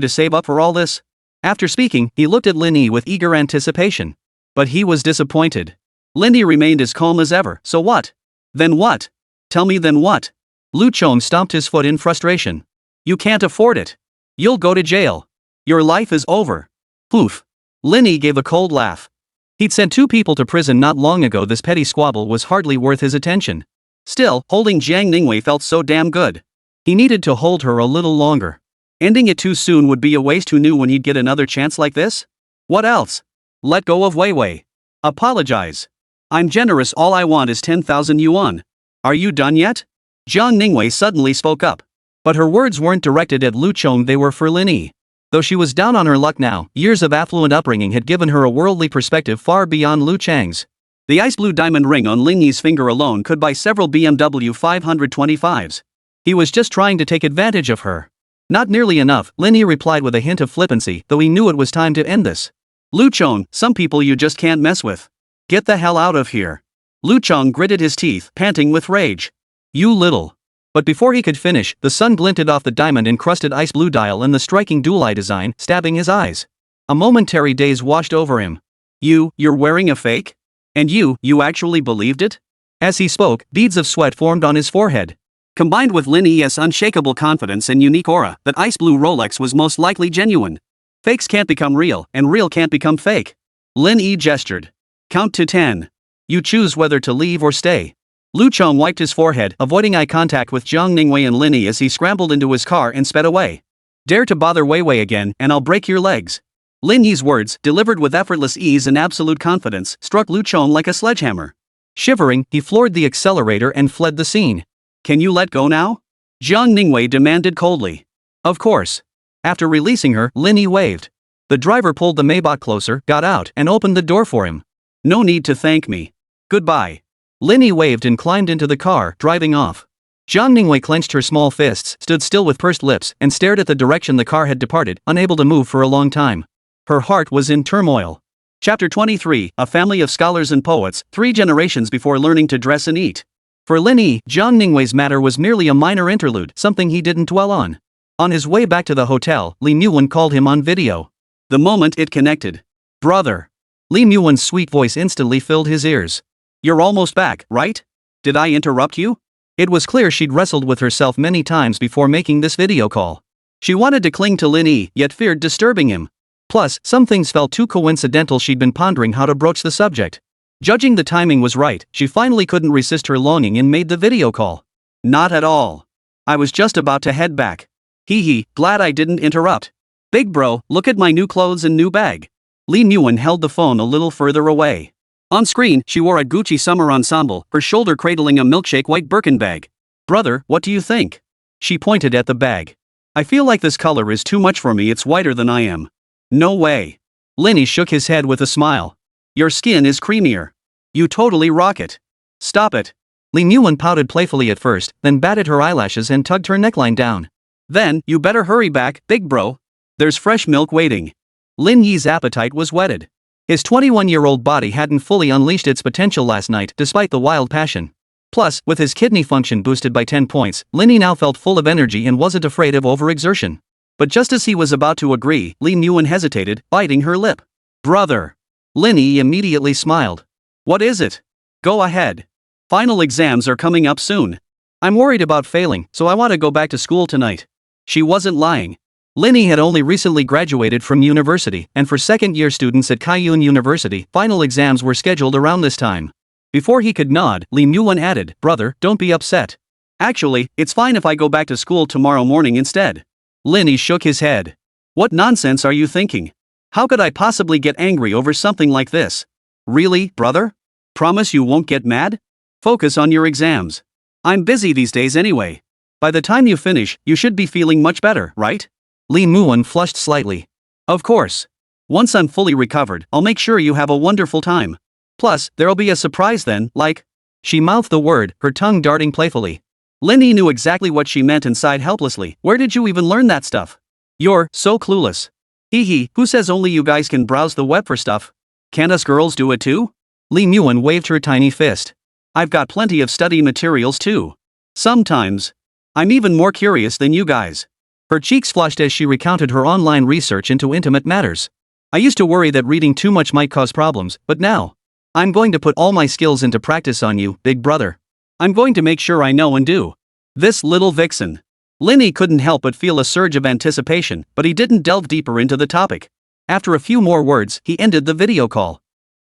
to save up for all this? After speaking, he looked at Lin Yi with eager anticipation. But he was disappointed. Lin Yi remained as calm as ever. So what? Then what? Tell me then what? Lu Cheng stomped his foot in frustration. You can't afford it. You'll go to jail. Your life is over. Poof. Lin Yi gave a cold laugh. He'd sent 2 people to prison not long ago. This petty squabble was hardly worth his attention. Still, holding Zhang Ningwei felt so damn good. He needed to hold her a little longer. Ending it too soon would be a waste. Who knew when he'd get another chance like this? What else? Let go of Weiwei. Apologize. I'm generous. All I want is 10,000 yuan. Are you done yet? Zhang Ningwei suddenly spoke up. But her words weren't directed at Lu Cheng, they were for Lin Yi. Though she was down on her luck now, years of affluent upbringing had given her a worldly perspective far beyond Lu Cheng's. The ice blue diamond ring on Lin Yi's finger alone could buy several BMW 525s. He was just trying to take advantage of her. Not nearly enough, Lin Yi replied with a hint of flippancy, though he knew it was time to end this. Lu Cheng, some people you just can't mess with. Get the hell out of here. Lu Cheng gritted his teeth, panting with rage. You little. But before he could finish, the sun glinted off the diamond-encrusted ice blue dial and the striking dual-eye design, stabbing his eyes. A momentary daze washed over him. You're wearing a fake? And you actually believed it? As he spoke, beads of sweat formed on his forehead. Combined with Lin Yi's unshakable confidence and unique aura, that ice blue Rolex was most likely genuine. Fakes can't become real, and real can't become fake. Lin Yi gestured. Count to 10. You choose whether to leave or stay. Lu Cheng wiped his forehead, avoiding eye contact with Zhang Ningwei and Lin Yi as he scrambled into his car and sped away. Dare to bother Weiwei again, and I'll break your legs. Lin Yi's words, delivered with effortless ease and absolute confidence, struck Lu Cheng like a sledgehammer. Shivering, he floored the accelerator and fled the scene. Can you let go now? Zhang Ningwei demanded coldly. Of course. After releasing her, Lin Yi waved. The driver pulled the Maybach closer, got out, and opened the door for him. No need to thank me. Goodbye. Lin Yi waved and climbed into the car, driving off. Zhang Ningwei clenched her small fists, stood still with pursed lips, and stared at the direction the car had departed, unable to move for a long time. Her heart was in turmoil. Chapter 23, A family of scholars and poets, 3 generations before learning to dress and eat. For Lin Yi, Zhang Ningwei's matter was merely a minor interlude, something he didn't dwell on. On his way back to the hotel, Li Muwen called him on video. The moment it connected. Brother. Li Muwen's sweet voice instantly filled his ears. You're almost back, right? Did I interrupt you? It was clear she'd wrestled with herself many times before making this video call. She wanted to cling to Lin Yi, yet feared disturbing him. Plus, some things felt too coincidental. She'd been pondering how to broach the subject. Judging the timing was right, she finally couldn't resist her longing and made the video call. Not at all. I was just about to head back. Hee, glad I didn't interrupt. Big bro, look at my new clothes and new bag. Li Muwen held the phone a little further away. On screen, she wore a Gucci summer ensemble, her shoulder cradling a milkshake white Birkin bag. Brother, what do you think? She pointed at the bag. I feel like this color is too much for me. It's whiter than I am. No way. Lin Yi shook his head with a smile. Your skin is creamier. You totally rock it. Stop it. Li Muwen pouted playfully at first, then batted her eyelashes and tugged her neckline down. Then, you better hurry back, big bro. There's fresh milk waiting. Lin Yi's appetite was whetted. His 21-year-old body hadn't fully unleashed its potential last night despite the wild passion. Plus, with his kidney function boosted by 10 points, Lin Yi now felt full of energy and wasn't afraid of overexertion. But just as he was about to agree, Li Muwen hesitated, biting her lip. Brother. Lin Yi immediately smiled. What is it? Go ahead. Final exams are coming up soon. I'm worried about failing, so I want to go back to school tonight. She wasn't lying. Lin Yi had only recently graduated from university, and for second-year students at Kaiyuan University, final exams were scheduled around this time. Before he could nod, Li Muwen added, Brother, don't be upset. Actually, it's fine if I go back to school tomorrow morning instead. Lin Yi shook his head. What nonsense are you thinking? How could I possibly get angry over something like this? Really, brother? Promise you won't get mad? Focus on your exams. I'm busy these days anyway. By the time you finish, you should be feeling much better, right? Li Muwen flushed slightly. Of course. Once I'm fully recovered, I'll make sure you have a wonderful time. Plus, there'll be a surprise then, like. She mouthed the word, her tongue darting playfully. Lin Yi knew exactly what she meant and sighed helplessly. Where did you even learn that stuff? You're so clueless. Hee hee, who says only you guys can browse the web for stuff? Can't us girls do it too? Li Muan waved her tiny fist. I've got plenty of study materials too. Sometimes. I'm even more curious than you guys. Her cheeks flushed as she recounted her online research into intimate matters. I used to worry that reading too much might cause problems, but now. I'm going to put all my skills into practice on you, big brother. I'm going to make sure I know and do. This little vixen. Lin Yi couldn't help but feel a surge of anticipation, but he didn't delve deeper into the topic. After a few more words, he ended the video call.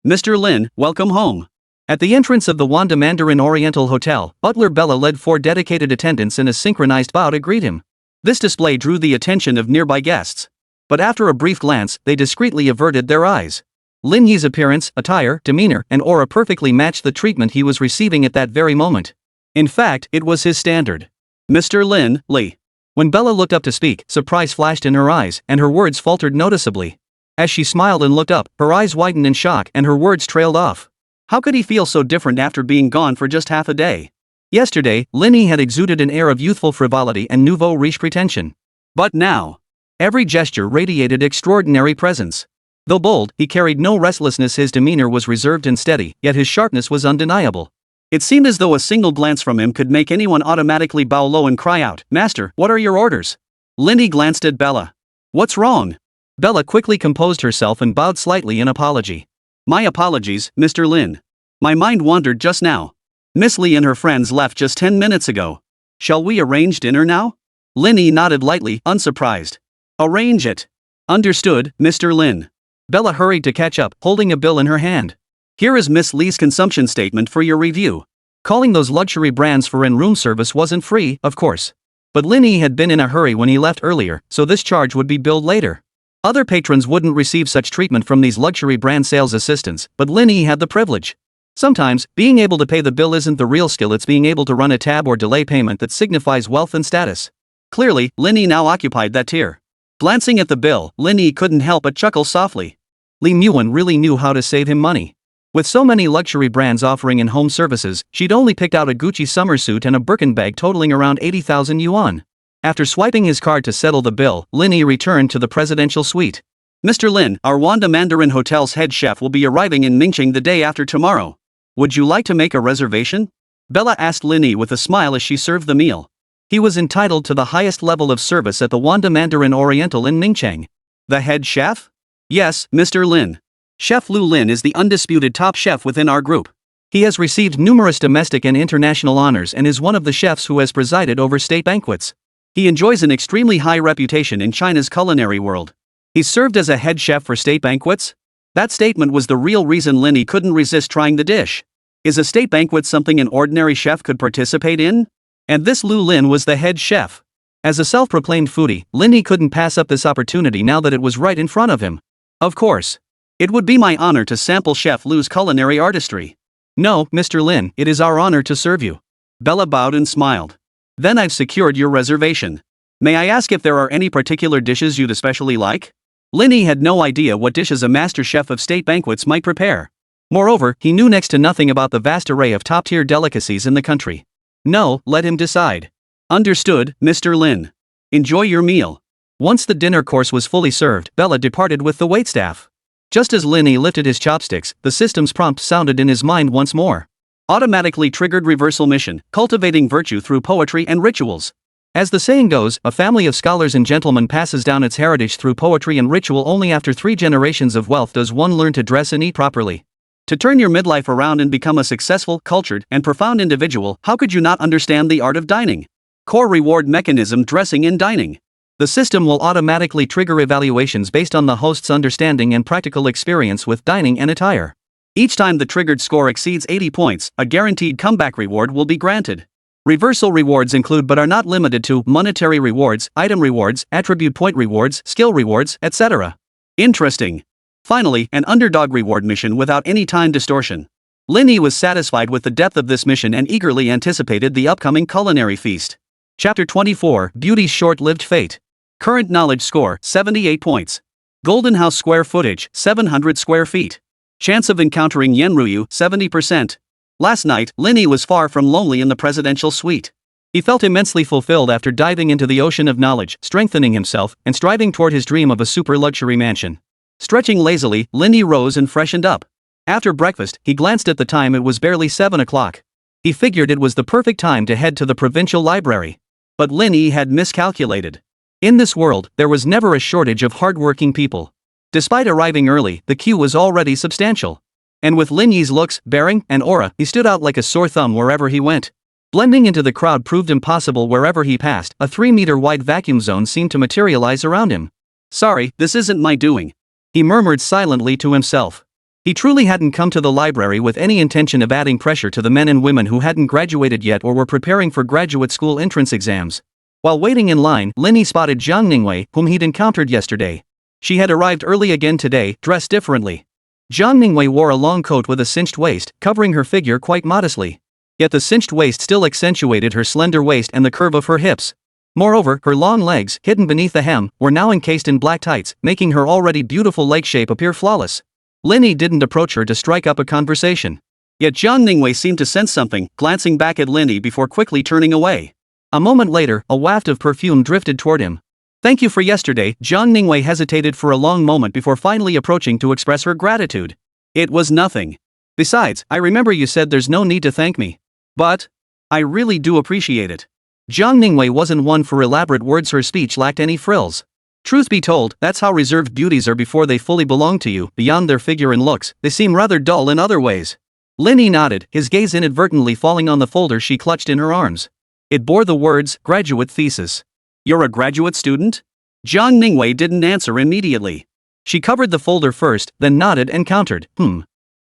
Mr. Lin, welcome home. At the entrance of the Wanda Mandarin Oriental Hotel, butler Bella led 4 dedicated attendants in a synchronized bow to greet him. This display drew the attention of nearby guests. But after a brief glance, they discreetly averted their eyes. Lin Yi's appearance, attire, demeanor, and aura perfectly matched the treatment he was receiving at that very moment. In fact, it was his standard. Mr. Lin, Li. When Bella looked up to speak, surprise flashed in her eyes, and her words faltered noticeably. As she smiled and looked up, her eyes widened in shock and her words trailed off. How could he feel so different after being gone for just half a day? Yesterday, Lin Yi had exuded an air of youthful frivolity and nouveau riche pretension. But now, every gesture radiated extraordinary presence. Though bold, he carried no restlessness. His demeanor was reserved and steady, yet his sharpness was undeniable. It seemed as though a single glance from him could make anyone automatically bow low and cry out, "Master, what are your orders?" Lin Yi glanced at Bella. What's wrong? Bella quickly composed herself and bowed slightly in apology. My apologies, Mr. Lin. My mind wandered just now. Miss Li and her friends left just 10 minutes ago. Shall we arrange dinner now? Lin Yi nodded lightly, unsurprised. Arrange it. Understood, Mr. Lin. Bella hurried to catch up, holding a bill in her hand. Here is Miss Li's consumption statement for your review. Calling those luxury brands for in-room service wasn't free, of course. But Lin Yi had been in a hurry when he left earlier, so this charge would be billed later. Other patrons wouldn't receive such treatment from these luxury brand sales assistants, but Lin Yi had the privilege. Sometimes, being able to pay the bill isn't the real skill, it's being able to run a tab or delay payment that signifies wealth and status. Clearly, Lin Yi now occupied that tier. Glancing at the bill, Lin Yi couldn't help but chuckle softly. Li Muan really knew how to save him money. With so many luxury brands offering in-home services, she'd only picked out a Gucci summer suit and a Birkin bag totaling around 80,000 yuan. After swiping his card to settle the bill, Lin Yi returned to the presidential suite. Mr. Lin, our Wanda Mandarin Hotel's head chef will be arriving in Ningqing the day after tomorrow. Would you like to make a reservation? Bella asked Lin Yi with a smile as she served the meal. He was entitled to the highest level of service at the Wanda Mandarin Oriental in Ningqiang. The head chef? Yes, Mr. Lin. Chef Lu Lin is the undisputed top chef within our group. He has received numerous domestic and international honors and is one of the chefs who has presided over state banquets. He enjoys an extremely high reputation in China's culinary world. He's served as a head chef for state banquets? That statement was the real reason Lin Yi couldn't resist trying the dish. Is a state banquet something an ordinary chef could participate in? And this Lu Lin was the head chef. As a self-proclaimed foodie, Lin Yi couldn't pass up this opportunity now that it was right in front of him. Of course. It would be my honor to sample Chef Lu's culinary artistry. No, Mr. Lin, it is our honor to serve you. Bella bowed and smiled. Then I've secured your reservation. May I ask if there are any particular dishes you'd especially like? Lin Yi had no idea what dishes a master chef of state banquets might prepare. Moreover, he knew next to nothing about the vast array of top-tier delicacies in the country. No, let him decide. Understood, Mr. Lin. Enjoy your meal. Once the dinner course was fully served, Bella departed with the waitstaff. Just as Lin Yi lifted his chopsticks, the system's prompt sounded in his mind once more. Automatically triggered reversal mission, cultivating virtue through poetry and rituals. As the saying goes, a family of scholars and gentlemen passes down its heritage through poetry and ritual. Only after 3 generations of wealth does one learn to dress and eat properly. To turn your midlife around and become a successful, cultured, and profound individual, how could you not understand the art of dining? Core reward mechanism: dressing and dining. The system will automatically trigger evaluations based on the host's understanding and practical experience with dining and attire. Each time the triggered score exceeds 80 points, a guaranteed comeback reward will be granted. Reversal rewards include but are not limited to monetary rewards, item rewards, attribute point rewards, skill rewards, etc. Interesting. Finally, an underdog reward mission without any time distortion. Lin Yi was satisfied with the depth of this mission and eagerly anticipated the upcoming culinary feast. Chapter 24, Beauty's Short-Lived Fate. Current knowledge score, 78 points. Golden House square footage, 700 square feet. Chance of encountering Yenryu, 70%. Last night, Lin Yi was far from lonely in the presidential suite. He felt immensely fulfilled after diving into the ocean of knowledge, strengthening himself, and striving toward his dream of a super luxury mansion. Stretching lazily, Lin Yi rose and freshened up. After breakfast, he glanced at the time. It was barely 7 o'clock. He figured it was the perfect time to head to the provincial library. But Lin Yi had miscalculated. In this world, there was never a shortage of hardworking people. Despite arriving early, the queue was already substantial. And with Lin Yi's looks, bearing, and aura, he stood out like a sore thumb wherever he went. Blending into the crowd proved impossible. Wherever he passed, a 3-meter-wide vacuum zone seemed to materialize around him. Sorry, this isn't my doing, he murmured silently to himself. He truly hadn't come to the library with any intention of adding pressure to the men and women who hadn't graduated yet or were preparing for graduate school entrance exams. While waiting in line, Lin Yi spotted Zhao Liwei, whom he'd encountered yesterday. She had arrived early again today, dressed differently. Zhao Liwei wore a long coat with a cinched waist, covering her figure quite modestly. Yet the cinched waist still accentuated her slender waist and the curve of her hips. Moreover, her long legs, hidden beneath the hem, were now encased in black tights, making her already beautiful leg shape appear flawless. Lin Yi didn't approach her to strike up a conversation. Yet Zhao Liwei seemed to sense something, glancing back at Lin Yi before quickly turning away. A moment later, a waft of perfume drifted toward him. Thank you for yesterday. Zhao Liwei hesitated for a long moment before finally approaching to express her gratitude. It was nothing. Besides, I remember you said there's no need to thank me. But I really do appreciate it. Zhao Liwei wasn't one for elaborate words. Her speech lacked any frills. Truth be told, that's how reserved beauties are before they fully belong to you. Beyond their figure and looks, they seem rather dull in other ways. Lin Yi nodded, his gaze inadvertently falling on the folder she clutched in her arms. It bore the words, graduate thesis. You're a graduate student? Zhao Liwei didn't answer immediately. She covered the folder first, then nodded and countered,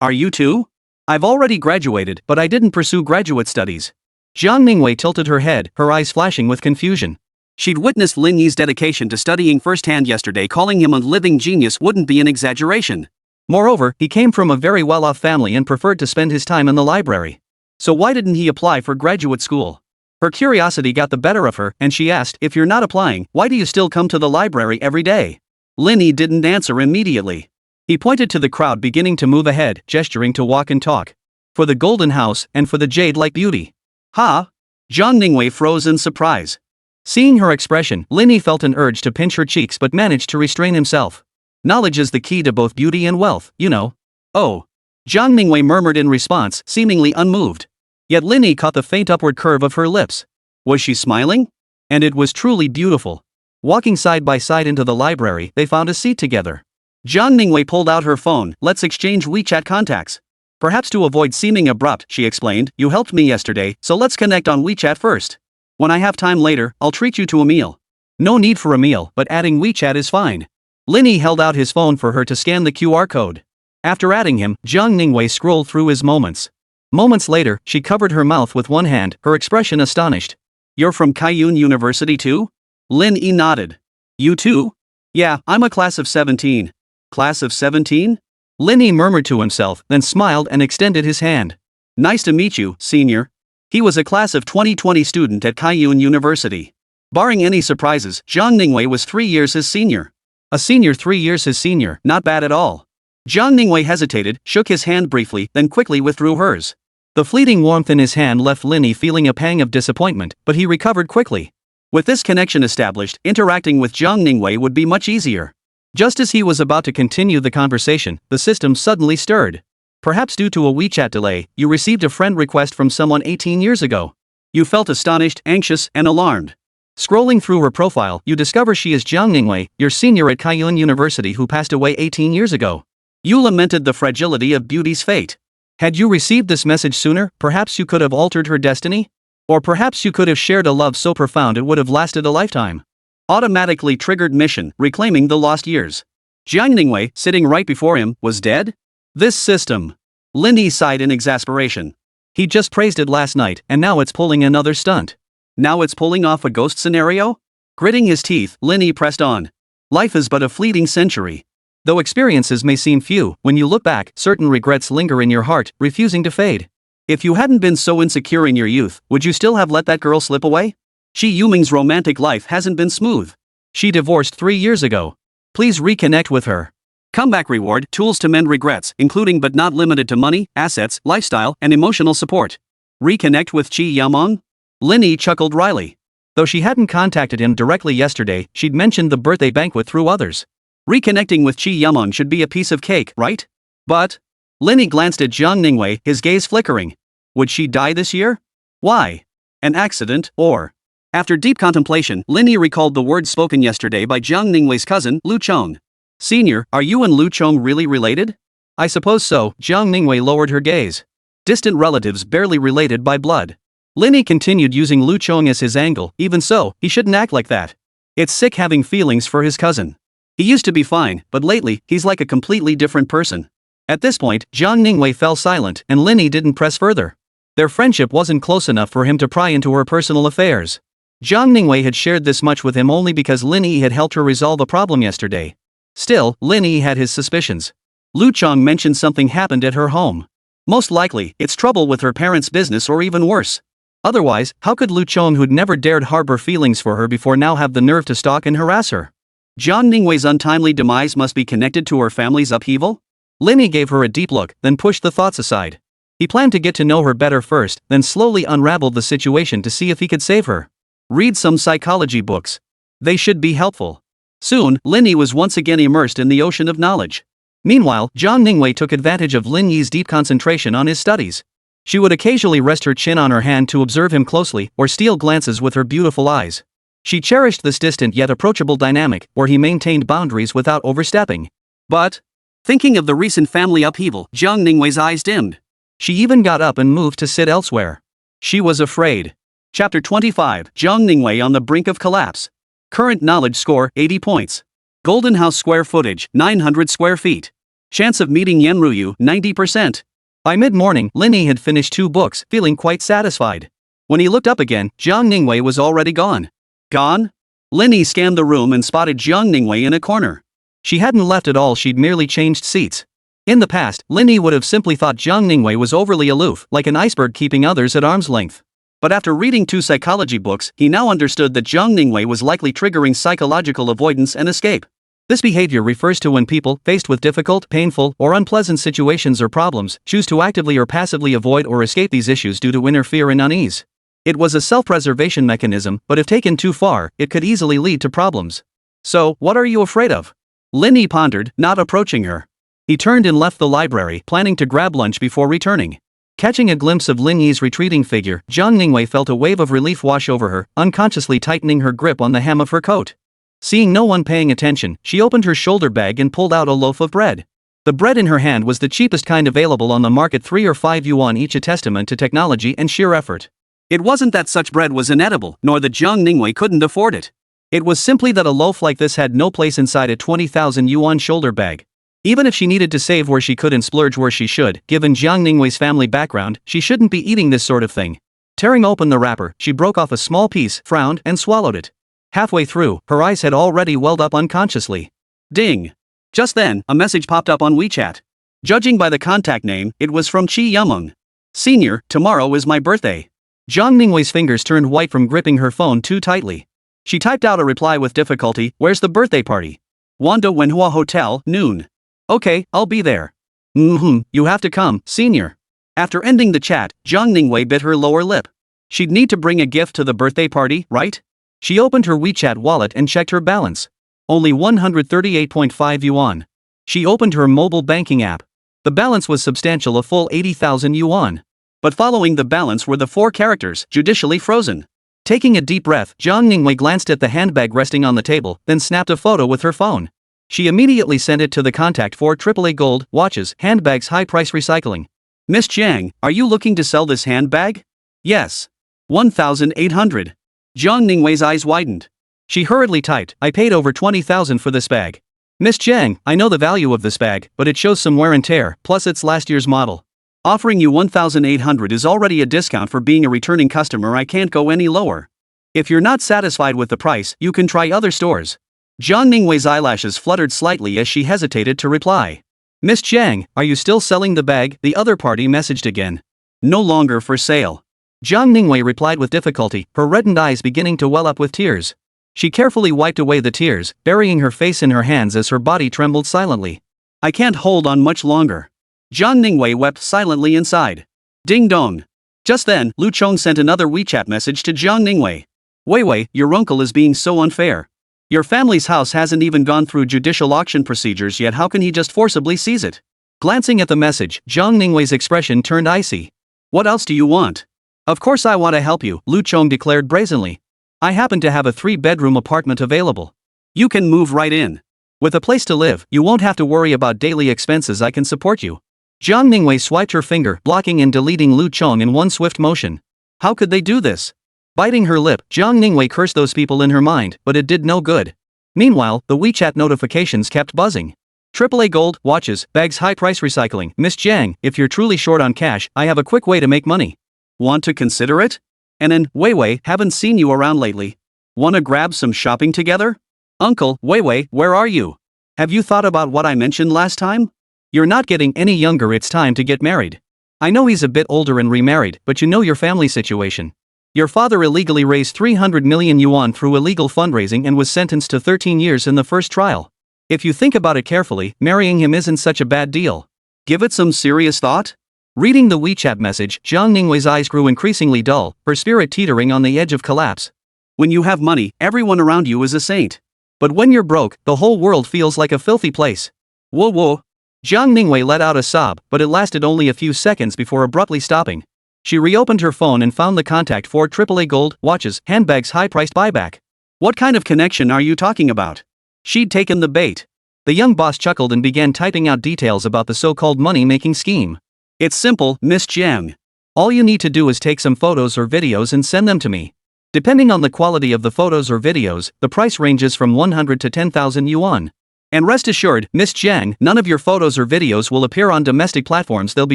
Are you too? I've already graduated, but I didn't pursue graduate studies. Zhao Liwei tilted her head, her eyes flashing with confusion. She'd witnessed Lin Yi's dedication to studying firsthand yesterday. Calling him a living genius wouldn't be an exaggeration. Moreover, he came from a very well-off family and preferred to spend his time in the library. So why didn't he apply for graduate school? Her curiosity got the better of her, and she asked, if you're not applying, why do you still come to the library every day? Lin Yi didn't answer immediately. He pointed to the crowd beginning to move ahead, gesturing to walk and talk. For the golden house, and for the jade-like beauty. Ha! Zhao Liwei froze in surprise. Seeing her expression, Lin Yi felt an urge to pinch her cheeks but managed to restrain himself. Knowledge is the key to both beauty and wealth, you know. Oh. Zhao Liwei murmured in response, seemingly unmoved. Yet Lin Yi caught the faint upward curve of her lips. Was she smiling? And it was truly beautiful. Walking side by side into the library, they found a seat together. Zhao Liwei pulled out her phone. Let's exchange WeChat contacts. Perhaps to avoid seeming abrupt, she explained, you helped me yesterday, so let's connect on WeChat first. When I have time later, I'll treat you to a meal. No need for a meal, but adding WeChat is fine. Lin Yi held out his phone for her to scan the QR code. After adding him, Zhao Liwei scrolled through his moments. Moments later, she covered her mouth with one hand, her expression astonished. You're from Kaiyun University too? Lin Yi nodded. You too? Yeah, I'm a class of 17. Class of 17? Lin Yi murmured to himself, then smiled and extended his hand. Nice to meet you, senior. He was a class of 2020 student at Kaiyun University. Barring any surprises, Zhao Liwei was 3 years his senior. A senior 3 years his senior, not bad at all. Zhao Liwei hesitated, shook his hand briefly, then quickly withdrew hers. The fleeting warmth in his hand left Lin Yi feeling a pang of disappointment, but he recovered quickly. With this connection established, interacting with Zhao Liwei would be much easier. Just as he was about to continue the conversation, the system suddenly stirred. Perhaps due to a WeChat delay, you received a friend request from someone 18 years ago. You felt astonished, anxious, and alarmed. Scrolling through her profile, you discover she is Zhao Liwei, your senior at Kaiyun University who passed away 18 years ago. You lamented the fragility of beauty's fate. Had you received this message sooner, perhaps you could have altered her destiny? Or perhaps you could have shared a love so profound it would have lasted a lifetime. Automatically triggered mission, reclaiming the lost years. Zhao Liwei, sitting right before him, was dead? This system. Lin Yi sighed in exasperation. He just praised it last night, and now it's pulling another stunt. Now it's pulling off a ghost scenario? Gritting his teeth, Lin Yi pressed on. Life is but a fleeting century. Though experiences may seem few, when you look back, certain regrets linger in your heart, refusing to fade. If you hadn't been so insecure in your youth, would you still have let that girl slip away? Shi Yuming's romantic life hasn't been smooth. She divorced 3 years ago. Please reconnect with her. Comeback reward, tools to mend regrets, including but not limited to money, assets, lifestyle, and emotional support. Reconnect with Chi Yamong? Lin Yi chuckled wryly. Though she hadn't contacted him directly yesterday, she'd mentioned the birthday banquet through others. Reconnecting with Chi Yamong should be a piece of cake, right? But Lin Yi glanced at Zhao Liwei, his gaze flickering. Would she die this year? Why? An accident, or? After deep contemplation, Lin Yi recalled the words spoken yesterday by Zhao Ningwei's cousin, Lu Chong. Senior, are you and Lu Chong really related? I suppose so. Zhao Ningwei lowered her gaze. Distant relatives barely related by blood. Lin Yi continued using Lu Chong as his angle. Even so, he shouldn't act like that. It's sick having feelings for his cousin. He used to be fine, but lately, he's like a completely different person. At this point, Zhao Ningwei fell silent, and Lin Yi didn't press further. Their friendship wasn't close enough for him to pry into her personal affairs. Zhao Ningwei had shared this much with him only because Lin Yi had helped her resolve a problem yesterday. Still, Lin Yi had his suspicions. Lu Chong mentioned something happened at her home. Most likely, it's trouble with her parents' business or even worse. Otherwise, how could Lu Chong, who'd never dared harbor feelings for her before, now have the nerve to stalk and harass her? Zhao Ningwei's untimely demise must be connected to her family's upheaval? Lin Yi gave her a deep look, then pushed the thoughts aside. He planned to get to know her better first, then slowly unraveled the situation to see if he could save her. Read some psychology books. They should be helpful. Soon, Lin Yi was once again immersed in the ocean of knowledge. Meanwhile, Zhao Ningwei took advantage of Lin Yi's deep concentration on his studies. She would occasionally rest her chin on her hand to observe him closely, or steal glances with her beautiful eyes. She cherished this distant yet approachable dynamic, where he maintained boundaries without overstepping. But, thinking of the recent family upheaval, Zhao Ningwei's eyes dimmed. She even got up and moved to sit elsewhere. She was afraid. Chapter 25, Zhao Ningwei on the brink of collapse. Current knowledge score, 80 points. Golden House square footage, 900 square feet. Chance of meeting Yan Ruyu, 90%. By mid-morning, Lin Yi had finished 2 books, feeling quite satisfied. When he looked up again, Zhao Ningwei was already gone. Gone? Lin Yi scanned the room and spotted Zhao Ningwei in a corner. She hadn't left at all, she'd merely changed seats. In the past, Lin Yi would have simply thought Zhao Ningwei was overly aloof, like an iceberg keeping others at arm's length. But after reading 2 psychology books, he now understood that Zhao Ningwei was likely triggering psychological avoidance and escape. This behavior refers to when people, faced with difficult, painful, or unpleasant situations or problems, choose to actively or passively avoid or escape these issues due to inner fear and unease. It was a self-preservation mechanism, but if taken too far, it could easily lead to problems. So, what are you afraid of? Lin Yi pondered, not approaching her. He turned and left the library, planning to grab lunch before returning. Catching a glimpse of Lin Yi's retreating figure, Zhao Ningwei felt a wave of relief wash over her, unconsciously tightening her grip on the hem of her coat. Seeing no one paying attention, she opened her shoulder bag and pulled out a loaf of bread. The bread in her hand was the cheapest kind available on the market, 3 or 5 yuan each, a testament to technology and sheer effort. It wasn't that such bread was inedible, nor that Zhao Ningwei couldn't afford it. It was simply that a loaf like this had no place inside a 20,000 yuan shoulder bag. Even if she needed to save where she could and splurge where she should, given Zhao Ningwei's family background, she shouldn't be eating this sort of thing. Tearing open the wrapper, she broke off a small piece, frowned, and swallowed it. Halfway through, her eyes had already welled up unconsciously. Ding! Just then, a message popped up on WeChat. Judging by the contact name, it was from Chi Yamong. Senior, tomorrow is my birthday. Zhao Ningwei's fingers turned white from gripping her phone too tightly. She typed out a reply with difficulty. Where's the birthday party? Wanda Wenhua Hotel, noon. Okay, I'll be there. You have to come, senior. After ending the chat, Zhao Ningwei bit her lower lip. She'd need to bring a gift to the birthday party, right? She opened her WeChat wallet and checked her balance. Only 138.5 yuan. She opened her mobile banking app. The balance was substantial, a full 80,000 yuan. But following the balance were the 4 characters, judicially frozen. Taking a deep breath, Zhao Ningwei glanced at the handbag resting on the table, then snapped a photo with her phone. She immediately sent it to the contact for AAA gold, watches, handbags, high price recycling. Miss Jiang, are you looking to sell this handbag? Yes. 1,800. Zhao Ningwei's eyes widened. She hurriedly typed, I paid over 20,000 for this bag. Miss Jiang, I know the value of this bag, but it shows some wear and tear, plus it's last year's model. Offering you 1,800 is already a discount for being a returning customer. I can't go any lower. If you're not satisfied with the price, you can try other stores. Zhao Ningwei's eyelashes fluttered slightly as she hesitated to reply. Miss Jiang, are you still selling the bag? The other party messaged again. No longer for sale. Zhao Ningwei replied with difficulty, her reddened eyes beginning to well up with tears. She carefully wiped away the tears, burying her face in her hands as her body trembled silently. I can't hold on much longer. Zhang Ningwei wept silently inside. Ding dong. Just then, Lu Chong sent another WeChat message to Zhang Ningwei. Weiwei, your uncle is being so unfair. Your family's house hasn't even gone through judicial auction procedures yet, how can he just forcibly seize it? Glancing at the message, Zhang Ningwei's expression turned icy. What else do you want? Of course I want to help you, Lu Chong declared brazenly. I happen to have a 3-bedroom apartment available. You can move right in. With a place to live, you won't have to worry about daily expenses, I can support you. Zhang Ningwei swiped her finger, blocking and deleting Lu Chong in one swift motion. How could they do this? Biting her lip, Zhang Ningwei cursed those people in her mind, but it did no good. Meanwhile, the WeChat notifications kept buzzing. AAA gold, watches, bags, high price recycling. Miss Jiang, if you're truly short on cash, I have a quick way to make money. Want to consider it? And then, Weiwei, haven't seen you around lately. Wanna grab some shopping together? Uncle, Weiwei, where are you? Have you thought about what I mentioned last time? You're not getting any younger, it's time to get married. I know he's a bit older and remarried, but you know your family situation. Your father illegally raised 300 million yuan through illegal fundraising and was sentenced to 13 years in the first trial. If you think about it carefully, marrying him isn't such a bad deal. Give it some serious thought? Reading the WeChat message, Zhang Ningwei's eyes grew increasingly dull, her spirit teetering on the edge of collapse. When you have money, everyone around you is a saint. But when you're broke, the whole world feels like a filthy place. Whoa whoa. Zhang Ningwei let out a sob, but it lasted only a few seconds before abruptly stopping. She reopened her phone and found the contact for AAA gold, watches, handbags, high-priced buyback. What kind of connection are you talking about? She'd taken the bait. The young boss chuckled and began typing out details about the so-called money-making scheme. It's simple, Miss Jiang. All you need to do is take some photos or videos and send them to me. Depending on the quality of the photos or videos, the price ranges from 100 to 10,000 yuan. And rest assured, Miss Jiang, none of your photos or videos will appear on domestic platforms, they'll be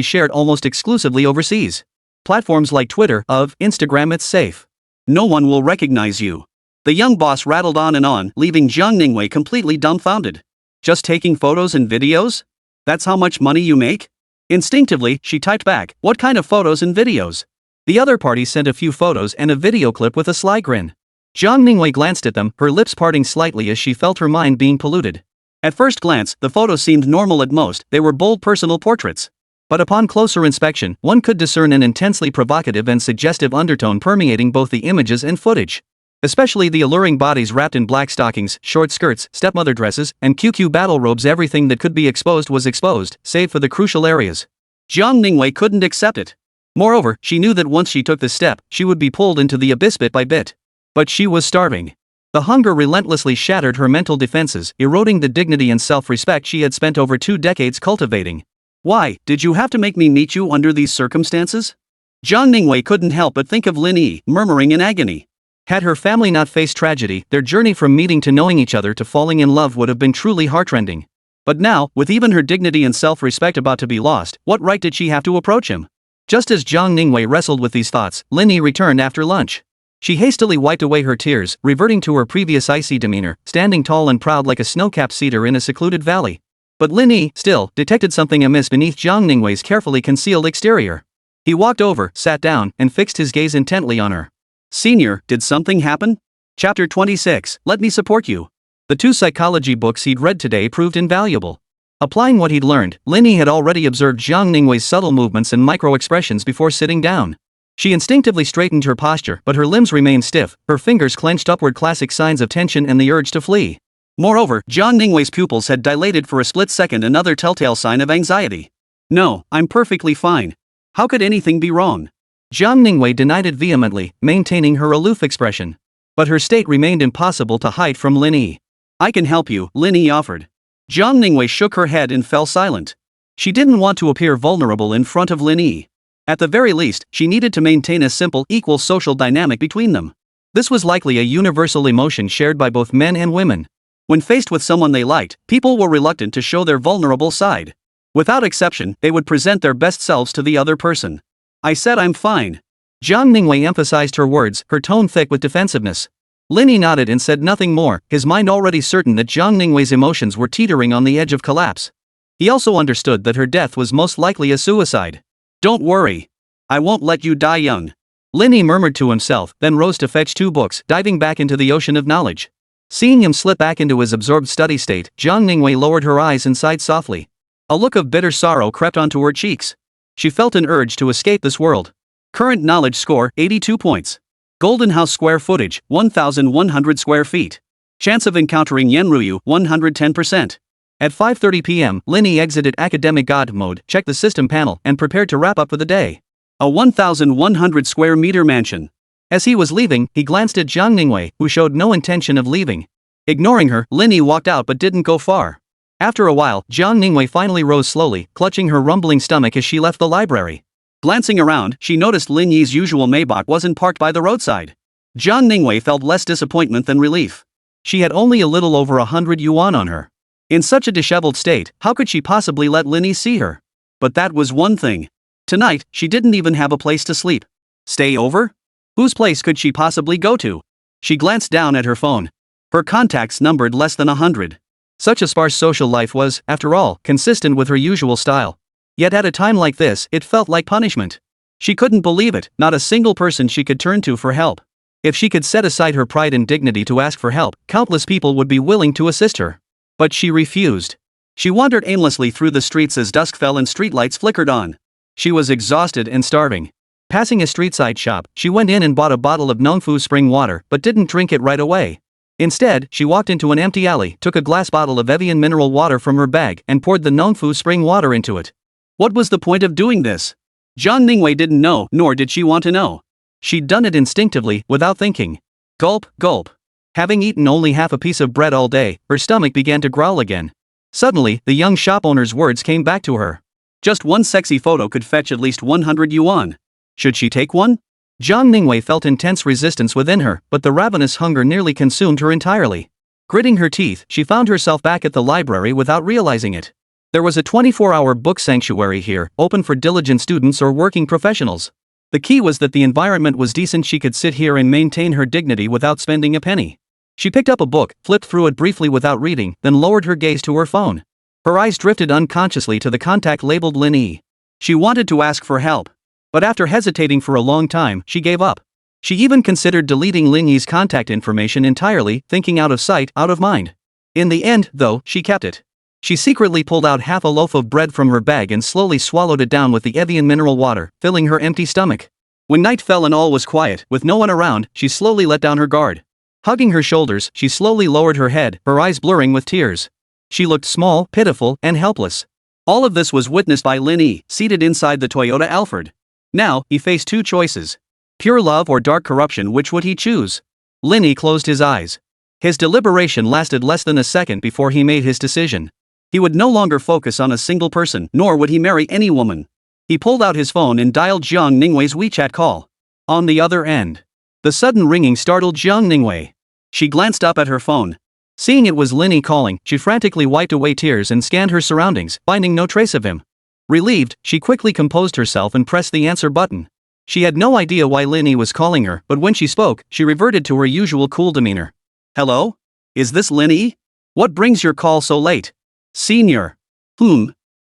shared almost exclusively overseas. Platforms like Twitter, Instagram, it's safe. No one will recognize you. The young boss rattled on, leaving Zhang Ningwei completely dumbfounded. Just taking photos and videos? That's how much money you make? Instinctively, she typed back, what kind of photos and videos? The other party sent a few photos and a video clip with a sly grin. Zhang Ningwei glanced at them, her lips parting slightly as she felt her mind being polluted. At first glance, the photos seemed normal at most, they were bold personal portraits. But upon closer inspection, one could discern an intensely provocative and suggestive undertone permeating both the images and footage. Especially the alluring bodies wrapped in black stockings, short skirts, stepmother dresses, and QQ battle robes. Everything that could be exposed was exposed, save for the crucial areas. Zhang Ningwei couldn't accept it. Moreover, she knew that once she took this step, she would be pulled into the abyss bit by bit. But she was starving. The hunger relentlessly shattered her mental defenses, eroding the dignity and self-respect she had spent over 2 decades cultivating. Why, did you have to make me meet you under these circumstances? Zhang Ningwei couldn't help but think of Lin Yi, murmuring in agony. Had her family not faced tragedy, their journey from meeting to knowing each other to falling in love would have been truly heartrending. But now, with even her dignity and self-respect about to be lost, what right did she have to approach him? Just as Zhang Ningwei wrestled with these thoughts, Lin Yi returned after lunch. She hastily wiped away her tears, reverting to her previous icy demeanor, standing tall and proud like a snow-capped cedar in a secluded valley. But Lin Yi, still, detected something amiss beneath Zhang Ningwei's carefully concealed exterior. He walked over, sat down, and fixed his gaze intently on her. Senior, did something happen? Chapter 26, Let Me Support You. The 2 psychology books he'd read today proved invaluable. Applying what he'd learned, Lin Yi had already observed Zhang Ningwei's subtle movements and micro-expressions before sitting down. She instinctively straightened her posture, but her limbs remained stiff, her fingers clenched upward, classic signs of tension and the urge to flee. Moreover, Zhang Ningwei's pupils had dilated for a split second, another telltale sign of anxiety. No, I'm perfectly fine. How could anything be wrong? Zhang Ningwei denied it vehemently, maintaining her aloof expression. But her state remained impossible to hide from Lin Yi. I can help you, Lin Yi offered. Zhang Ningwei shook her head and fell silent. She didn't want to appear vulnerable in front of Lin Yi. At the very least, she needed to maintain a simple, equal social dynamic between them. This was likely a universal emotion shared by both men and women. When faced with someone they liked, people were reluctant to show their vulnerable side. Without exception, they would present their best selves to the other person. I said I'm fine. Zhang Ningwei emphasized her words, her tone thick with defensiveness. Lin Yi nodded and said nothing more, his mind already certain that Zhang Ningwei's emotions were teetering on the edge of collapse. He also understood that her death was most likely a suicide. Don't worry. I won't let you die young. Lin Yi murmured to himself, then rose to fetch 2 books, diving back into the ocean of knowledge. Seeing him slip back into his absorbed study state, Zhang Ningwei lowered her eyes and sighed softly. A look of bitter sorrow crept onto her cheeks. She felt an urge to escape this world. Current knowledge score, 82 points. Golden House square footage, 1,100 square feet. Chance of encountering Yenryu, 110%. At 5:30 p.m., Lin Yi exited academic god mode, checked the system panel, and prepared to wrap up for the day. A 1,100 square meter mansion. As he was leaving, he glanced at Zhao Liwei, who showed no intention of leaving. Ignoring her, Lin Yi walked out but didn't go far. After a while, Zhao Liwei finally rose slowly, clutching her rumbling stomach as she left the library. Glancing around, she noticed Lin Yi's usual Maybach wasn't parked by the roadside. Zhao Liwei felt less disappointment than relief. She had only a little over 100 yuan on her. In such a disheveled state, how could she possibly let Lin Yi see her? But that was one thing. Tonight, she didn't even have a place to sleep. Stay over? Whose place could she possibly go to? She glanced down at her phone. Her contacts numbered less than 100. Such a sparse social life was, after all, consistent with her usual style. Yet at a time like this, it felt like punishment. She couldn't believe it, not a single person she could turn to for help. If she could set aside her pride and dignity to ask for help, countless people would be willing to assist her. But she refused. She wandered aimlessly through the streets as dusk fell and streetlights flickered on. She was exhausted and starving. Passing a street-side shop, she went in and bought a bottle of Nongfu spring water but didn't drink it right away. Instead, she walked into an empty alley, took a glass bottle of Evian mineral water from her bag and poured the Nongfu spring water into it. What was the point of doing this? Zhao Liwei didn't know, nor did she want to know. She'd done it instinctively, without thinking. Gulp, gulp. Having eaten only half a piece of bread all day, her stomach began to growl again. Suddenly, the young shop owner's words came back to her. Just one sexy photo could fetch at least 100 yuan. Should she take one? Zhao Liwei felt intense resistance within her, but the ravenous hunger nearly consumed her entirely. Gritting her teeth, she found herself back at the library without realizing it. There was a 24-hour book sanctuary here, open for diligent students or working professionals. The key was that the environment was decent. She could sit here and maintain her dignity without spending a penny. She picked up a book, flipped through it briefly without reading, then lowered her gaze to her phone. Her eyes drifted unconsciously to the contact labeled Lin Yi. She wanted to ask for help. But after hesitating for a long time, she gave up. She even considered deleting Lin Yi's contact information entirely, thinking out of sight, out of mind. In the end, though, she kept it. She secretly pulled out half a loaf of bread from her bag and slowly swallowed it down with the Evian mineral water, filling her empty stomach. When night fell and all was quiet, with no one around, she slowly let down her guard. Hugging her shoulders, she slowly lowered her head, her eyes blurring with tears. She looked small, pitiful, and helpless. All of this was witnessed by Lin Yi, seated inside the Toyota Alphard. Now, he faced two choices. Pure love or dark corruption. Which would he choose? Lin Yi closed his eyes. His deliberation lasted less than a second before he made his decision. He would no longer focus on a single person, nor would he marry any woman. He pulled out his phone and dialed Zhao Liwei's WeChat call. On the other end. The sudden ringing startled Zhao Liwei. She glanced up at her phone. Seeing it was Lin Yi calling, she frantically wiped away tears and scanned her surroundings, finding no trace of him. Relieved, she quickly composed herself and pressed the answer button. She had no idea why Lin Yi was calling her, but when she spoke, she reverted to her usual cool demeanor. Hello? Is this Lin Yi? What brings your call so late? Senior.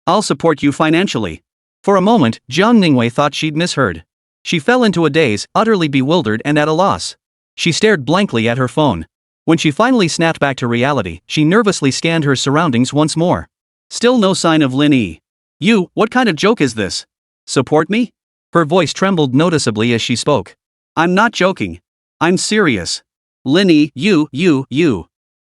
I'll support you financially. For a moment, Zhao Liwei thought she'd misheard. She fell into a daze, utterly bewildered and at a loss. She stared blankly at her phone. When she finally snapped back to reality, she nervously scanned her surroundings once more. Still no sign of Lin Yi. What kind of joke is this? Support me? Her voice trembled noticeably as she spoke. I'm not joking. I'm serious. Lin Yi, you.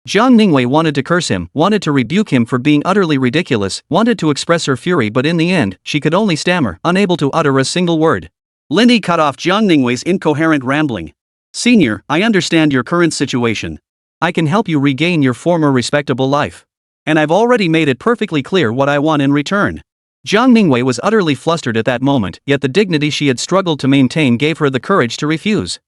Zhao Liwei wanted to curse him, wanted to rebuke him for being utterly ridiculous, wanted to express her fury, but in the end, she could only stammer, unable to utter a single word. Lin Yi cut off Zhao Liwei's incoherent rambling. Senior, I understand your current situation. I can help you regain your former respectable life. And I've already made it perfectly clear what I want in return. Zhao Liwei was utterly flustered at that moment, yet the dignity she had struggled to maintain gave her the courage to refuse.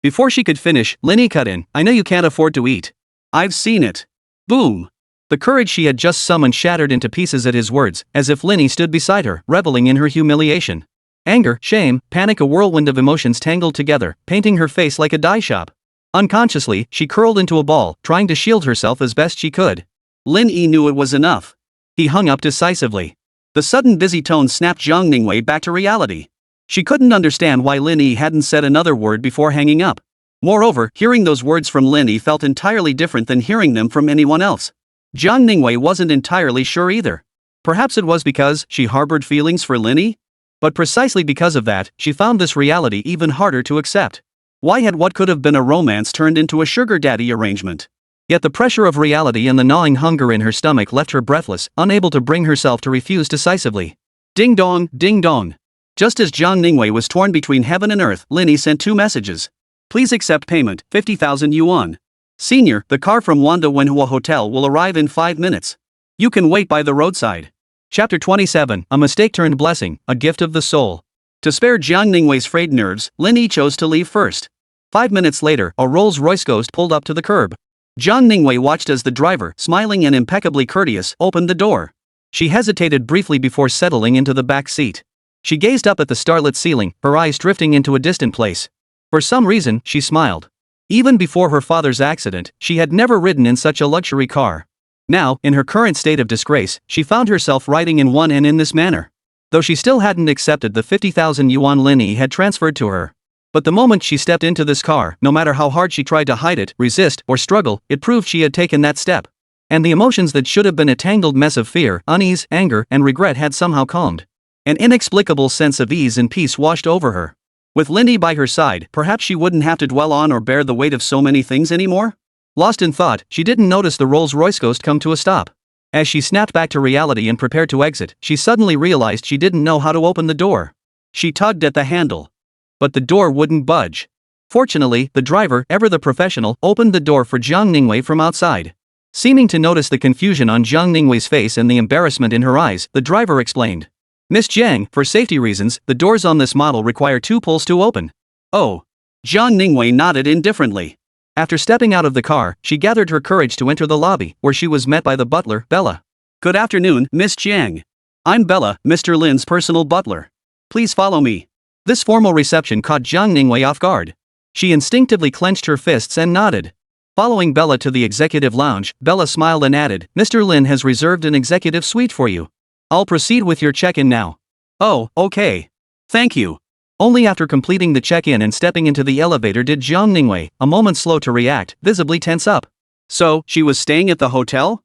Before she could finish, Lin Yi cut in, I know you can't afford to eat. I've seen it. Boom. The courage she had just summoned shattered into pieces at his words, as if Lin Yi stood beside her, reveling in her humiliation. Anger, shame, panic, a whirlwind of emotions tangled together, painting her face like a dye shop. Unconsciously, she curled into a ball, trying to shield herself as best she could. Lin Yi knew it was enough. He hung up decisively. The sudden busy tone snapped Zhao Liwei back to reality. She couldn't understand why Lin Yi hadn't said another word before hanging up. Moreover, hearing those words from Lin Yi felt entirely different than hearing them from anyone else. Zhao Liwei wasn't entirely sure either. Perhaps it was because she harbored feelings for Lin Yi? But precisely because of that, she found this reality even harder to accept. Why had what could have been a romance turned into a sugar daddy arrangement? Yet the pressure of reality and the gnawing hunger in her stomach left her breathless, unable to bring herself to refuse decisively. Ding dong, ding dong. Just as Zhao Ningwei was torn between heaven and earth, Lin Yi sent 2 messages. Please accept payment, 50,000 yuan. Senior, the car from Wanda Wenhua Hotel will arrive in 5 minutes. You can wait by the roadside. Chapter 27, A Mistake Turned Blessing, A Gift of the Soul. To spare Jiang Ningwei's frayed nerves, Lin Yi chose to leave first. 5 minutes later, a Rolls-Royce Ghost pulled up to the curb. Jiang Ningwei watched as the driver, smiling and impeccably courteous, opened the door. She hesitated briefly before settling into the back seat. She gazed up at the starlit ceiling, her eyes drifting into a distant place. For some reason, she smiled. Even before her father's accident, she had never ridden in such a luxury car. Now, in her current state of disgrace, she found herself riding in one and in this manner. Though she still hadn't accepted the 50,000 yuan Lin Yi had transferred to her. But the moment she stepped into this car, no matter how hard she tried to hide it, resist, or struggle, it proved she had taken that step. And the emotions that should have been a tangled mess of fear, unease, anger, and regret had somehow calmed. An inexplicable sense of ease and peace washed over her. With Lin Yi by her side, perhaps she wouldn't have to dwell on or bear the weight of so many things anymore? Lost in thought, she didn't notice the Rolls-Royce Ghost come to a stop. As she snapped back to reality and prepared to exit, she suddenly realized she didn't know how to open the door. She tugged at the handle. But the door wouldn't budge. Fortunately, the driver, ever the professional, opened the door for Jiang Ningwei from outside. Seeming to notice the confusion on Jiang Ningwei's face and the embarrassment in her eyes, the driver explained. Miss Jiang, for safety reasons, the doors on this model require 2 pulls to open. Oh. Jiang Ningwei nodded indifferently. After stepping out of the car, she gathered her courage to enter the lobby, where she was met by the butler, Bella. Good afternoon, Miss Jiang. I'm Bella, Mr. Lin's personal butler. Please follow me. This formal reception caught Jiang Ningwei off guard. She instinctively clenched her fists and nodded. Following Bella to the executive lounge, Bella smiled and added, Mr. Lin has reserved an executive suite for you. I'll proceed with your check-in now. Oh, okay. Thank you. Only after completing the check-in and stepping into the elevator did Jiang Ningwei, a moment slow to react, visibly tense up. So, she was staying at the hotel?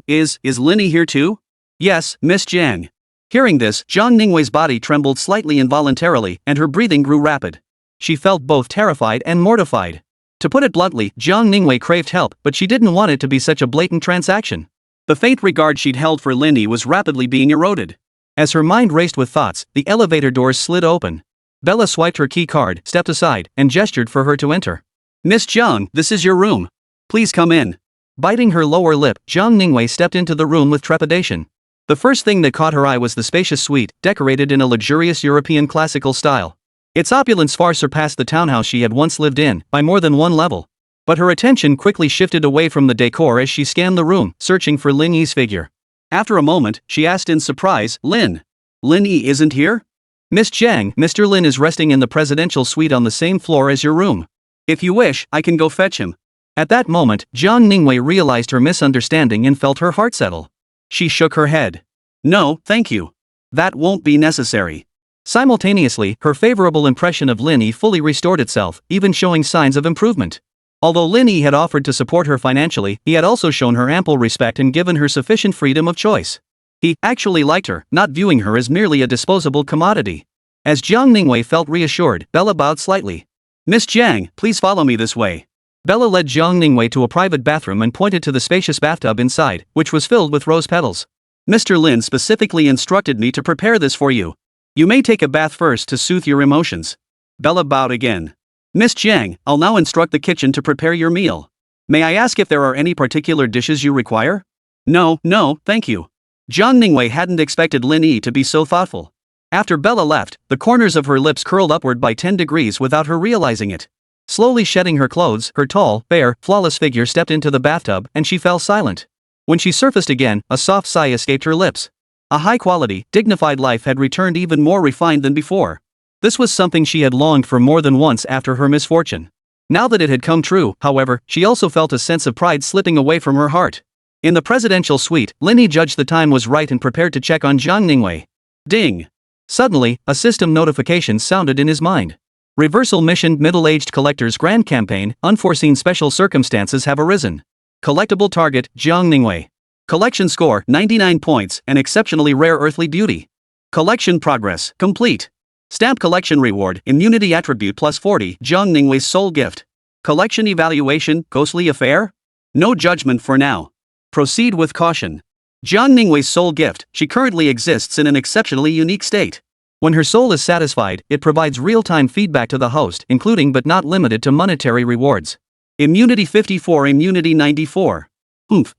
Is Lin Yi here too? Yes, Miss Jiang. Hearing this, Jiang Ningwei's body trembled slightly involuntarily, and her breathing grew rapid. She felt both terrified and mortified. To put it bluntly, Jiang Ningwei craved help, but she didn't want it to be such a blatant transaction. The faint regard she'd held for Lin Yi was rapidly being eroded. As her mind raced with thoughts, the elevator doors slid open. Bella swiped her key card, stepped aside, and gestured for her to enter. Miss Jiang, this is your room. Please come in. Biting her lower lip, Jiang Ningwei stepped into the room with trepidation. The first thing that caught her eye was the spacious suite, decorated in a luxurious European classical style. Its opulence far surpassed the townhouse she had once lived in, by more than one level. But her attention quickly shifted away from the decor as she scanned the room, searching for Lin Yi's figure. After a moment, she asked in surprise, Lin Yi isn't here? Miss Jiang, Mr. Lin is resting in the presidential suite on the same floor as your room. If you wish, I can go fetch him. At that moment, Jiang Ningwei realized her misunderstanding and felt her heart settle. She shook her head. No, thank you. That won't be necessary. Simultaneously, her favorable impression of Lin Yi fully restored itself, even showing signs of improvement. Although Lin Yi had offered to support her financially, he had also shown her ample respect and given her sufficient freedom of choice. He actually liked her, not viewing her as merely a disposable commodity. As Jiang Ningwei felt reassured, Bella bowed slightly. Miss Jiang, please follow me this way. Bella led Jiang Ningwei to a private bathroom and pointed to the spacious bathtub inside, which was filled with rose petals. Mr. Lin specifically instructed me to prepare this for you. You may take a bath first to soothe your emotions. Bella bowed again. Miss Jiang, I'll now instruct the kitchen to prepare your meal. May I ask if there are any particular dishes you require? No, thank you. Jiang Ningwei hadn't expected Lin Yi to be so thoughtful. After Bella left, the corners of her lips curled upward by 10 degrees without her realizing it. Slowly shedding her clothes, her tall, fair, flawless figure stepped into the bathtub, and she fell silent. When she surfaced again, a soft sigh escaped her lips. A high-quality, dignified life had returned even more refined than before. This was something she had longed for more than once after her misfortune. Now that it had come true, however, she also felt a sense of pride slipping away from her heart. In the presidential suite, Lin Yi judged the time was right and prepared to check on Jiang Ningwei. Ding! Suddenly, a system notification sounded in his mind. Reversal mission Middle-Aged Collector's Grand Campaign, unforeseen special circumstances have arisen. Collectible target, Jiang Ningwei. Collection score 99 points, an exceptionally rare earthly beauty. Collection progress complete. Stamp collection reward, immunity attribute plus 40, Zhao Ningwei's soul gift. Collection evaluation, ghostly affair? No judgment for now. Proceed with caution. Zhao Ningwei's soul gift, she currently exists in an exceptionally unique state. When her soul is satisfied, it provides real-time feedback to the host, including but not limited to monetary rewards. Immunity 54, immunity 94.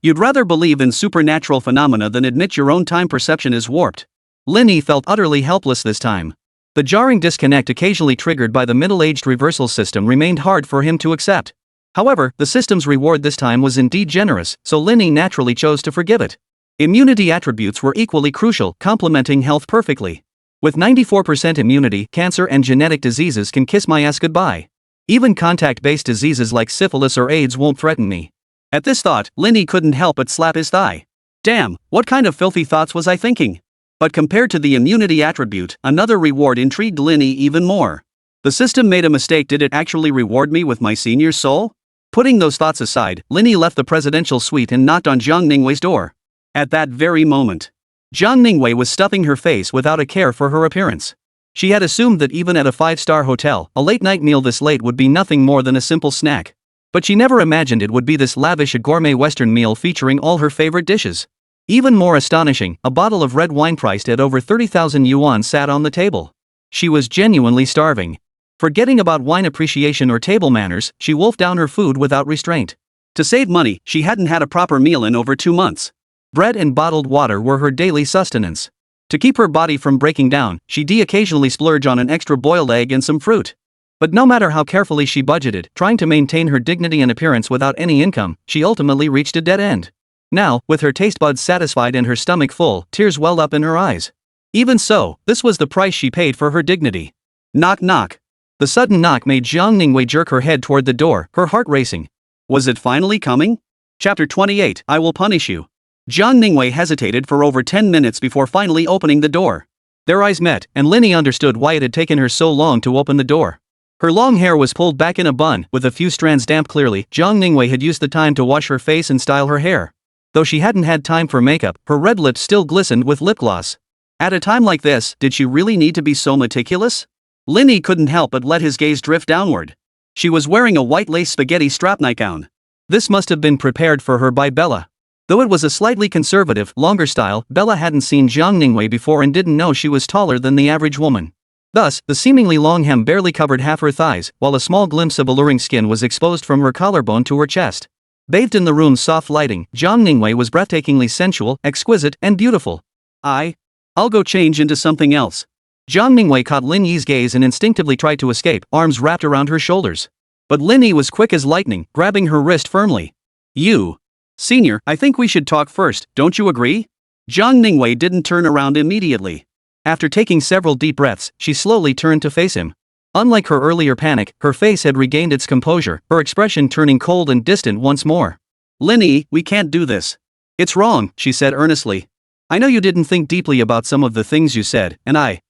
You'd rather believe in supernatural phenomena than admit your own time perception is warped. Lin Yi felt utterly helpless this time. The jarring disconnect occasionally triggered by the middle-aged reversal system remained hard for him to accept. However, the system's reward this time was indeed generous, so Lin Yi naturally chose to forgive it. Immunity attributes were equally crucial, complementing health perfectly. With 94% immunity, cancer and genetic diseases can kiss my ass goodbye. Even contact-based diseases like syphilis or AIDS won't threaten me. At this thought, Lin Yi couldn't help but slap his thigh. Damn, what kind of filthy thoughts was I thinking? But compared to the immunity attribute, another reward intrigued Lin Yi even more. The system made a mistake. Did it actually reward me with my senior soul? Putting those thoughts aside, Lin Yi left the presidential suite and knocked on Zhao Ningwei's door. At that very moment, Zhao Ningwei was stuffing her face without a care for her appearance. She had assumed that even at a 5-star hotel, a late-night meal this late would be nothing more than a simple snack. But she never imagined it would be this lavish gourmet Western meal featuring all her favorite dishes. Even more astonishing, a bottle of red wine priced at over 30,000 yuan sat on the table. She was genuinely starving. Forgetting about wine appreciation or table manners, she wolfed down her food without restraint. To save money, she hadn't had a proper meal in over 2 months. Bread and bottled water were her daily sustenance. To keep her body from breaking down, she'd occasionally splurge on an extra boiled egg and some fruit. But no matter how carefully she budgeted, trying to maintain her dignity and appearance without any income, she ultimately reached a dead end. Now, with her taste buds satisfied and her stomach full, tears welled up in her eyes. Even so, this was the price she paid for her dignity. Knock knock. The sudden knock made Zhao Ningwei jerk her head toward the door, her heart racing. Was it finally coming? Chapter 28, I Will Punish You. Zhao Ningwei hesitated for over 10 minutes before finally opening the door. Their eyes met, and Lin Yi understood why it had taken her so long to open the door. Her long hair was pulled back in a bun, with a few strands damp. Clearly, Zhao Ningwei had used the time to wash her face and style her hair. Though she hadn't had time for makeup, her red lips still glistened with lip gloss. At a time like this, did she really need to be so meticulous? Lin Yi couldn't help but let his gaze drift downward. She was wearing a white lace spaghetti strap nightgown. This must have been prepared for her by Bella. Though it was a slightly conservative, longer style, Bella hadn't seen Zhao Ningwei before and didn't know she was taller than the average woman. Thus, the seemingly long hem barely covered half her thighs, while a small glimpse of alluring skin was exposed from her collarbone to her chest. Bathed in the room's soft lighting, Zhao Ningwei was breathtakingly sensual, exquisite, and beautiful. I'll go change into something else. Zhao Ningwei caught Lin Yi's gaze and instinctively tried to escape, arms wrapped around her shoulders. But Lin Yi was quick as lightning, grabbing her wrist firmly. Senior, I think we should talk first, don't you agree? Zhao Ningwei didn't turn around immediately. After taking several deep breaths, she slowly turned to face him. Unlike her earlier panic, her face had regained its composure, her expression turning cold and distant once more. Lin Yi, we can't do this. It's wrong, she said earnestly. I know you didn't think deeply about some of the things you said, and I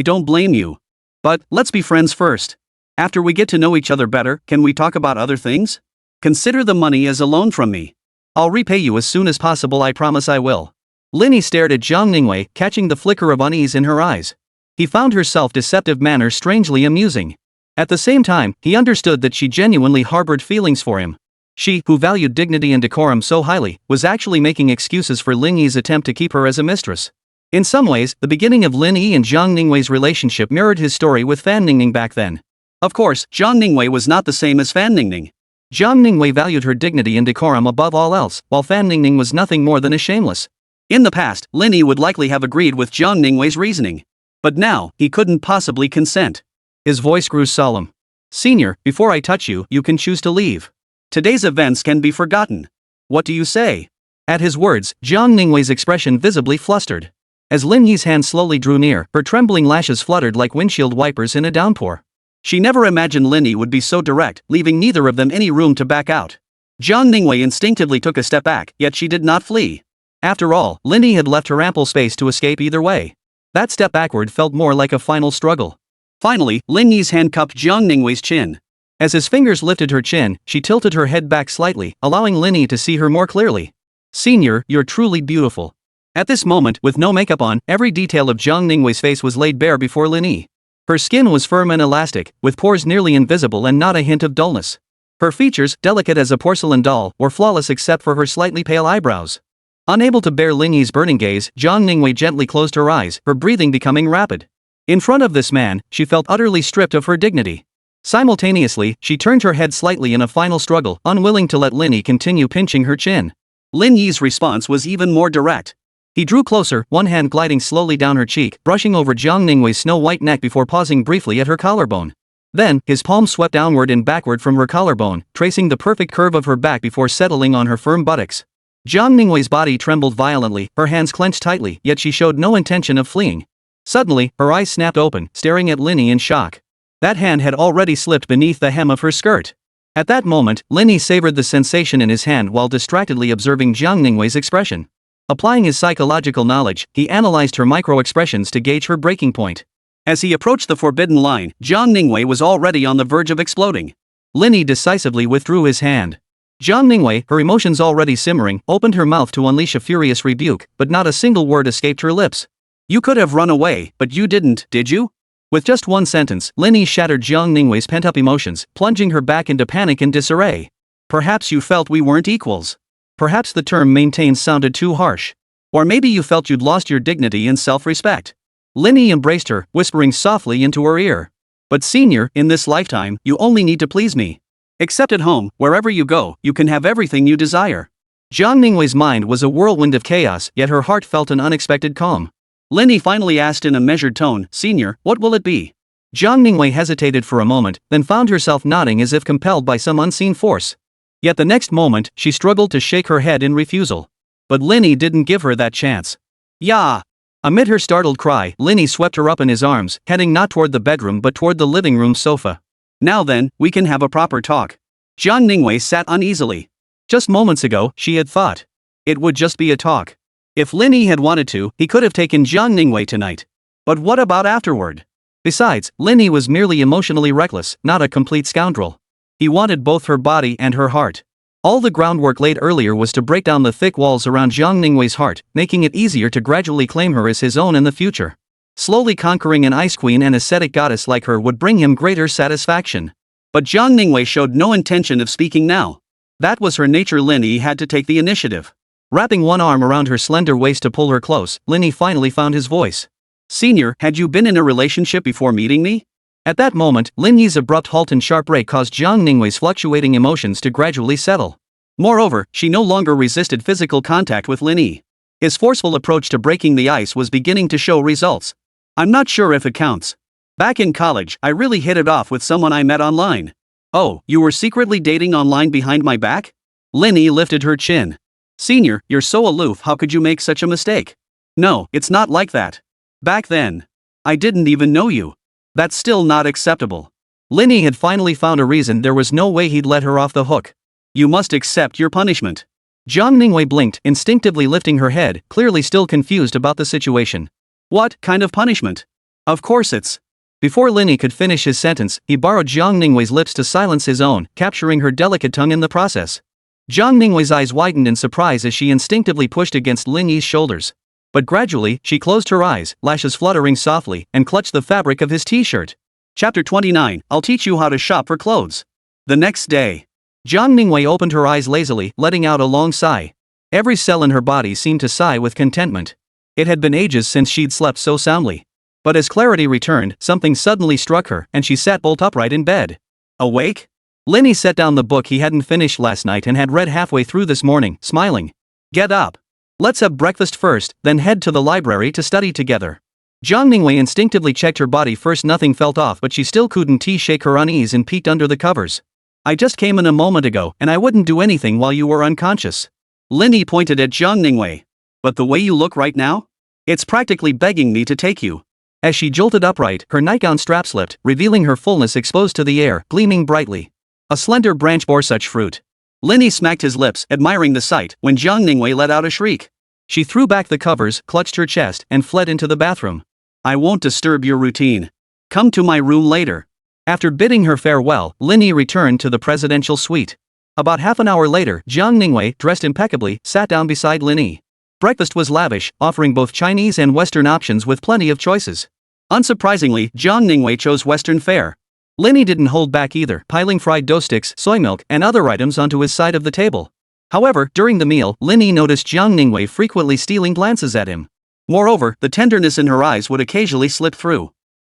don't blame you. But, let's be friends first. After we get to know each other better, can we talk about other things? Consider the money as a loan from me. I'll repay you as soon as possible, I promise I will. Lin Yi stared at Zhao Ningwei, catching the flicker of unease in her eyes. He found her self-deceptive manner strangely amusing. At the same time, he understood that she genuinely harbored feelings for him. She, who valued dignity and decorum so highly, was actually making excuses for Lin Yi's attempt to keep her as a mistress. In some ways, the beginning of Lin Yi and Zhao Ningwei's relationship mirrored his story with Fan Ningning back then. Of course, Zhao Ningwei was not the same as Fan Ningning. Zhao Ningwei valued her dignity and decorum above all else, while Fan Ningning was nothing more than a shameless. In the past, Lin Yi would likely have agreed with Zhao Ningwei's reasoning. But now, he couldn't possibly consent. His voice grew solemn. Senior, before I touch you, you can choose to leave. Today's events can be forgotten. What do you say? At his words, Zhao Ningwei's expression visibly flustered. As Lin Yi's hand slowly drew near, her trembling lashes fluttered like windshield wipers in a downpour. She never imagined Lin Yi would be so direct, leaving neither of them any room to back out. Zhao Ningwei instinctively took a step back, yet she did not flee. After all, Lin Yi had left her ample space to escape either way. That step backward felt more like a final struggle. Finally, Lin Yi's hand cupped Zhao Ningwei's chin. As his fingers lifted her chin, she tilted her head back slightly, allowing Lin Yi to see her more clearly. Senior, you're truly beautiful. At this moment, with no makeup on, every detail of Zhao Ningwei's face was laid bare before Lin Yi. Her skin was firm and elastic, with pores nearly invisible and not a hint of dullness. Her features, delicate as a porcelain doll, were flawless except for her slightly pale eyebrows. Unable to bear Lin Yi's burning gaze, Zhao Ningwei gently closed her eyes, her breathing becoming rapid. In front of this man, she felt utterly stripped of her dignity. Simultaneously, she turned her head slightly in a final struggle, unwilling to let Lin Yi continue pinching her chin. Lin Yi's response was even more direct. He drew closer, one hand gliding slowly down her cheek, brushing over Zhao Ningwei's snow-white neck before pausing briefly at her collarbone. Then, his palm swept downward and backward from her collarbone, tracing the perfect curve of her back before settling on her firm buttocks. Zhao Ningwei's body trembled violently, her hands clenched tightly, yet she showed no intention of fleeing. Suddenly, her eyes snapped open, staring at Lin Yi in shock. That hand had already slipped beneath the hem of her skirt. At that moment, Lin Yi savored the sensation in his hand while distractedly observing Zhao Ningwei's expression. Applying his psychological knowledge, he analyzed her micro-expressions to gauge her breaking point. As he approached the forbidden line, Zhao Ningwei was already on the verge of exploding. Lin Yi decisively withdrew his hand. Zhao Ningwei, her emotions already simmering, opened her mouth to unleash a furious rebuke, but not a single word escaped her lips. You could have run away, but you didn't, did you? With just one sentence, Lin Yi shattered Zhao Ningwei's pent-up emotions, plunging her back into panic and disarray. Perhaps you felt we weren't equals. Perhaps the term maintained sounded too harsh. Or maybe you felt you'd lost your dignity and self-respect. Lin Yi embraced her, whispering softly into her ear. But senior, in this lifetime, you only need to please me. Except at home, wherever you go, you can have everything you desire. Zhao Ningwei's mind was a whirlwind of chaos, yet her heart felt an unexpected calm. Lin Yi finally asked in a measured tone, Senior, what will it be? Zhao Ningwei hesitated for a moment, then found herself nodding as if compelled by some unseen force. Yet the next moment, she struggled to shake her head in refusal. But Lin Yi didn't give her that chance. Yeah! Amid her startled cry, Lin Yi swept her up in his arms, heading not toward the bedroom but toward the living room sofa. Now then, we can have a proper talk. Zhao Ningwei sat uneasily. Just moments ago, she had thought it would just be a talk. If Lin Yi had wanted to, he could have taken Zhao Ningwei tonight. But what about afterward? Besides, Lin Yi was merely emotionally reckless, not a complete scoundrel. He wanted both her body and her heart. All the groundwork laid earlier was to break down the thick walls around Zhao Ningwei's heart, making it easier to gradually claim her as his own in the future. Slowly conquering an ice queen and ascetic goddess like her would bring him greater satisfaction. But Zhao Ningwei showed no intention of speaking now. That was her nature. Lin Yi had to take the initiative. Wrapping one arm around her slender waist to pull her close, Lin Yi finally found his voice. Senior, had you been in a relationship before meeting me? At that moment, Lin Yi's abrupt halt and sharp break caused Zhao Ningwei's fluctuating emotions to gradually settle. Moreover, she no longer resisted physical contact with Lin Yi. His forceful approach to breaking the ice was beginning to show results. I'm not sure if it counts. Back in college, I really hit it off with someone I met online. Oh, you were secretly dating online behind my back? Lin Yi lifted her chin. Senior, you're so aloof, how could you make such a mistake? No, it's not like that. Back then, I didn't even know you. That's still not acceptable. Lin Yi had finally found a reason there was no way he'd let her off the hook. You must accept your punishment. Zhao Ningwei blinked, instinctively lifting her head, clearly still confused about the situation. What kind of punishment? Of course it's. Before Lin Yi could finish his sentence, he borrowed Zhao Ningwei's lips to silence his own, capturing her delicate tongue in the process. Zhao Ningwei's eyes widened in surprise as she instinctively pushed against Lin Yi's shoulders. But gradually, she closed her eyes, lashes fluttering softly, and clutched the fabric of his t-shirt. Chapter 29, I'll teach you how to shop for clothes. The next day, Zhao Ningwei opened her eyes lazily, letting out a long sigh. Every cell in her body seemed to sigh with contentment. It had been ages since she'd slept so soundly. But as clarity returned, something suddenly struck her, and she sat bolt upright in bed. Awake? Lin Yi set down the book he hadn't finished last night and had read halfway through this morning, smiling. Get up. Let's have breakfast first, then head to the library to study together. Zhao Ningwei instinctively checked her body first. Nothing felt off, but she still couldn't shake her unease and peeked under the covers. I just came in a moment ago, and I wouldn't do anything while you were unconscious. Lin Yi pointed at Zhao Ningwei. But the way you look right now? It's practically begging me to take you. As she jolted upright, her nightgown strap slipped, revealing her fullness exposed to the air, gleaming brightly. A slender branch bore such fruit. Lin Yi smacked his lips, admiring the sight, when Zhao Ningwei let out a shriek. She threw back the covers, clutched her chest, and fled into the bathroom. I won't disturb your routine. Come to my room later. After bidding her farewell, Lin Yi returned to the presidential suite. About half an hour later, Zhao Liwei, dressed impeccably, sat down beside Lin Yi. Breakfast was lavish, offering both Chinese and Western options with plenty of choices. Unsurprisingly, Zhao Liwei chose Western fare. Lin Yi didn't hold back either, piling fried dough sticks, soy milk, and other items onto his side of the table. However, during the meal, Lin Yi noticed Zhao Liwei frequently stealing glances at him. Moreover, the tenderness in her eyes would occasionally slip through.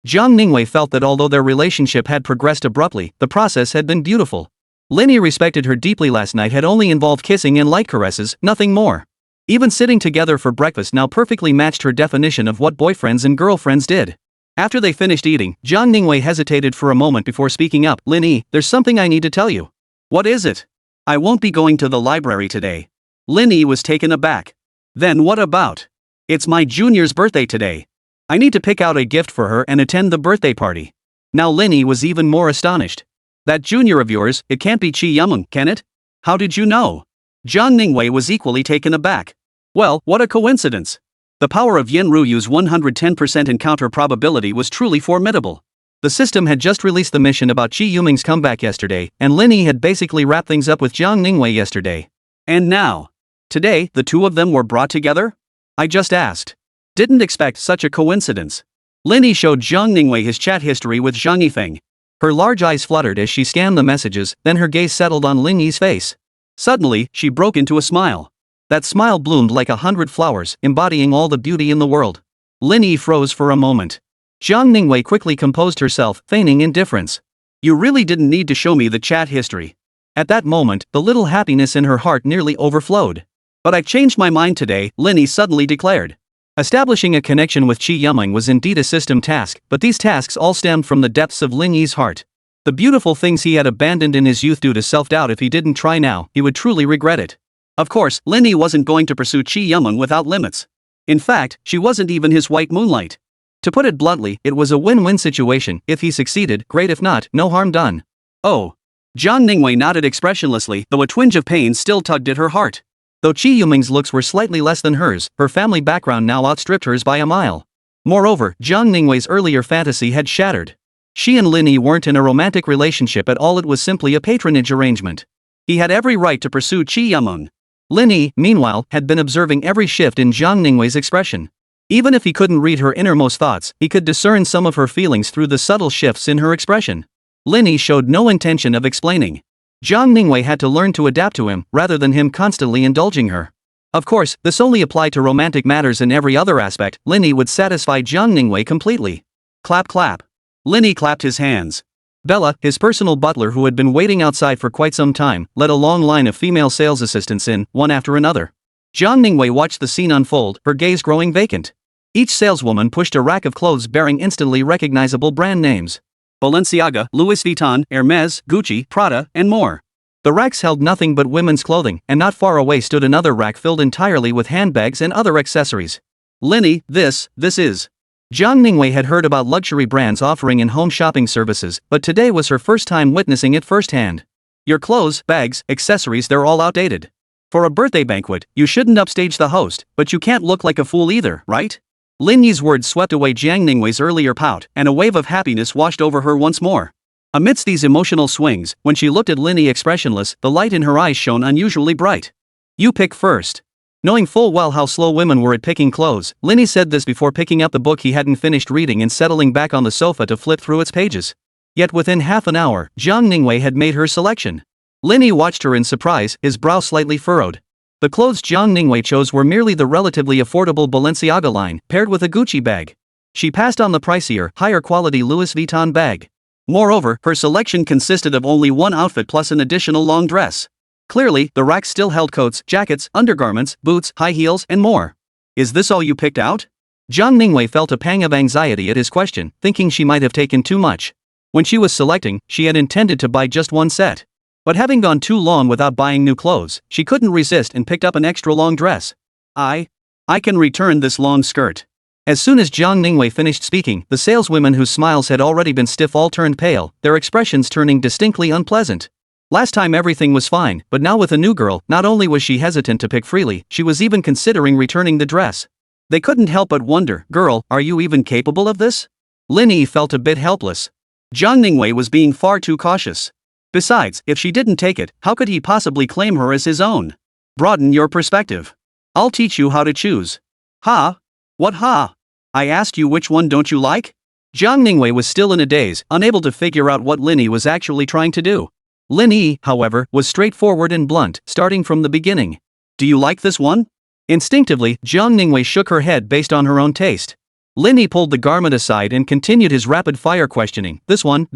Zhao Liwei felt that although their relationship had progressed abruptly, the process had been beautiful. Lin Yi respected her deeply. Last night had only involved kissing and light caresses, nothing more. Even sitting together for breakfast now perfectly matched her definition of what boyfriends and girlfriends did. After they finished eating, Zhao Liwei hesitated for a moment before speaking up. Lin Yi, there's something I need to tell you. What is it? I won't be going to the library today. Lin Yi was taken aback. Then what about? It's my junior's birthday today. I need to pick out a gift for her and attend the birthday party. Now Lin Yi was even more astonished. That junior of yours, it can't be Chi Yumeng, can it? How did you know? Zhao Liwei was equally taken aback. Well, what a coincidence. The power of Yin Ruyu's 110% encounter probability was truly formidable. The system had just released the mission about Chi Yumeng's comeback yesterday, and Lin Yi had basically wrapped things up with Zhao Liwei yesterday. And now? Today, the two of them were brought together? I just asked. Didn't expect such a coincidence. Lin Yi showed Zhao Liwei his chat history with Zhang Yifeng. Her large eyes fluttered as she scanned the messages, then her gaze settled on Lin Yi's face. Suddenly, she broke into a smile. That smile bloomed like 100 flowers, embodying all the beauty in the world. Lin Yi froze for a moment. Zhao Liwei quickly composed herself, feigning indifference. You really didn't need to show me the chat history. At that moment, the little happiness in her heart nearly overflowed. But I've changed my mind today, Lin Yi suddenly declared. Establishing a connection with Chi Yumeng was indeed a system task, but these tasks all stemmed from the depths of Lin Yi's heart. The beautiful things he had abandoned in his youth due to self-doubt. If he didn't try now, he would truly regret it. Of course, Lin Yi wasn't going to pursue Chi Yumeng without limits. In fact, she wasn't even his white moonlight. To put it bluntly, it was a win-win situation. If he succeeded, great. If not, no harm done. Oh. Zhao Liwei nodded expressionlessly, though a twinge of pain still tugged at her heart. Though Chi Yumeng's looks were slightly less than hers, her family background now outstripped hers by a mile. Moreover, Zhao Liwei's earlier fantasy had shattered. She and Lin Yi weren't in a romantic relationship at all. It was simply a patronage arrangement. He had every right to pursue Chi Yumeng. Lin Yi, meanwhile, had been observing every shift in Zhao Liwei's expression. Even if he couldn't read her innermost thoughts, he could discern some of her feelings through the subtle shifts in her expression. Lin Yi showed no intention of explaining. Zhao Liwei had to learn to adapt to him, rather than him constantly indulging her. Of course, this only applied to romantic matters. In every other aspect, Lin Yi would satisfy Zhao Liwei completely. Clap clap. Lin Yi clapped his hands. Bella, his personal butler who had been waiting outside for quite some time, led a long line of female sales assistants in, one after another. Zhao Liwei watched the scene unfold, her gaze growing vacant. Each saleswoman pushed a rack of clothes bearing instantly recognizable brand names. Balenciaga, Louis Vuitton, Hermes, Gucci, Prada, and more. The racks held nothing but women's clothing, and not far away stood another rack filled entirely with handbags and other accessories. Lin Yi, this is. Zhao Liwei had heard about luxury brands offering in-home shopping services, but today was her first time witnessing it firsthand. Your clothes, bags, accessories, they're all outdated. For a birthday banquet, you shouldn't upstage the host, but you can't look like a fool either, right? Lin Yi's words swept away Zhao Liwei's earlier pout, and a wave of happiness washed over her once more. Amidst these emotional swings, when she looked at Lin Yi expressionless, the light in her eyes shone unusually bright. You pick first. Knowing full well how slow women were at picking clothes, Lin Yi said this before picking up the book he hadn't finished reading and settling back on the sofa to flip through its pages. Yet within half an hour, Zhao Liwei had made her selection. Lin Yi watched her in surprise, his brow slightly furrowed. The clothes Zhao Liwei chose were merely the relatively affordable Balenciaga line, paired with a Gucci bag. She passed on the pricier, higher quality Louis Vuitton bag. Moreover, her selection consisted of only one outfit plus an additional long dress. Clearly, the rack still held coats, jackets, undergarments, boots, high heels, and more. Is this all you picked out? Zhao Liwei felt a pang of anxiety at his question, thinking she might have taken too much. When she was selecting, she had intended to buy just one set. But having gone too long without buying new clothes, she couldn't resist and picked up an extra long dress. I can return this long skirt. As soon as Zhao Liwei finished speaking, the saleswomen whose smiles had already been stiff all turned pale, their expressions turning distinctly unpleasant. Last time everything was fine, but now with a new girl, not only was she hesitant to pick freely, she was even considering returning the dress. They couldn't help but wonder, girl, are you even capable of this? Lin Yi felt a bit helpless. Zhao Liwei was being far too cautious. Besides, if she didn't take it, how could he possibly claim her as his own? Broaden your perspective. I'll teach you how to choose. Ha? What ha? I asked you which one don't you like? Zhao Ningwei was still in a daze, unable to figure out what Lin Yi was actually trying to do. Lin Yi, however, was straightforward and blunt, starting from the beginning. Do you like this one? Instinctively, Zhao Ningwei shook her head based on her own taste. Lin Yi pulled the garment aside and continued his rapid-fire questioning. This one,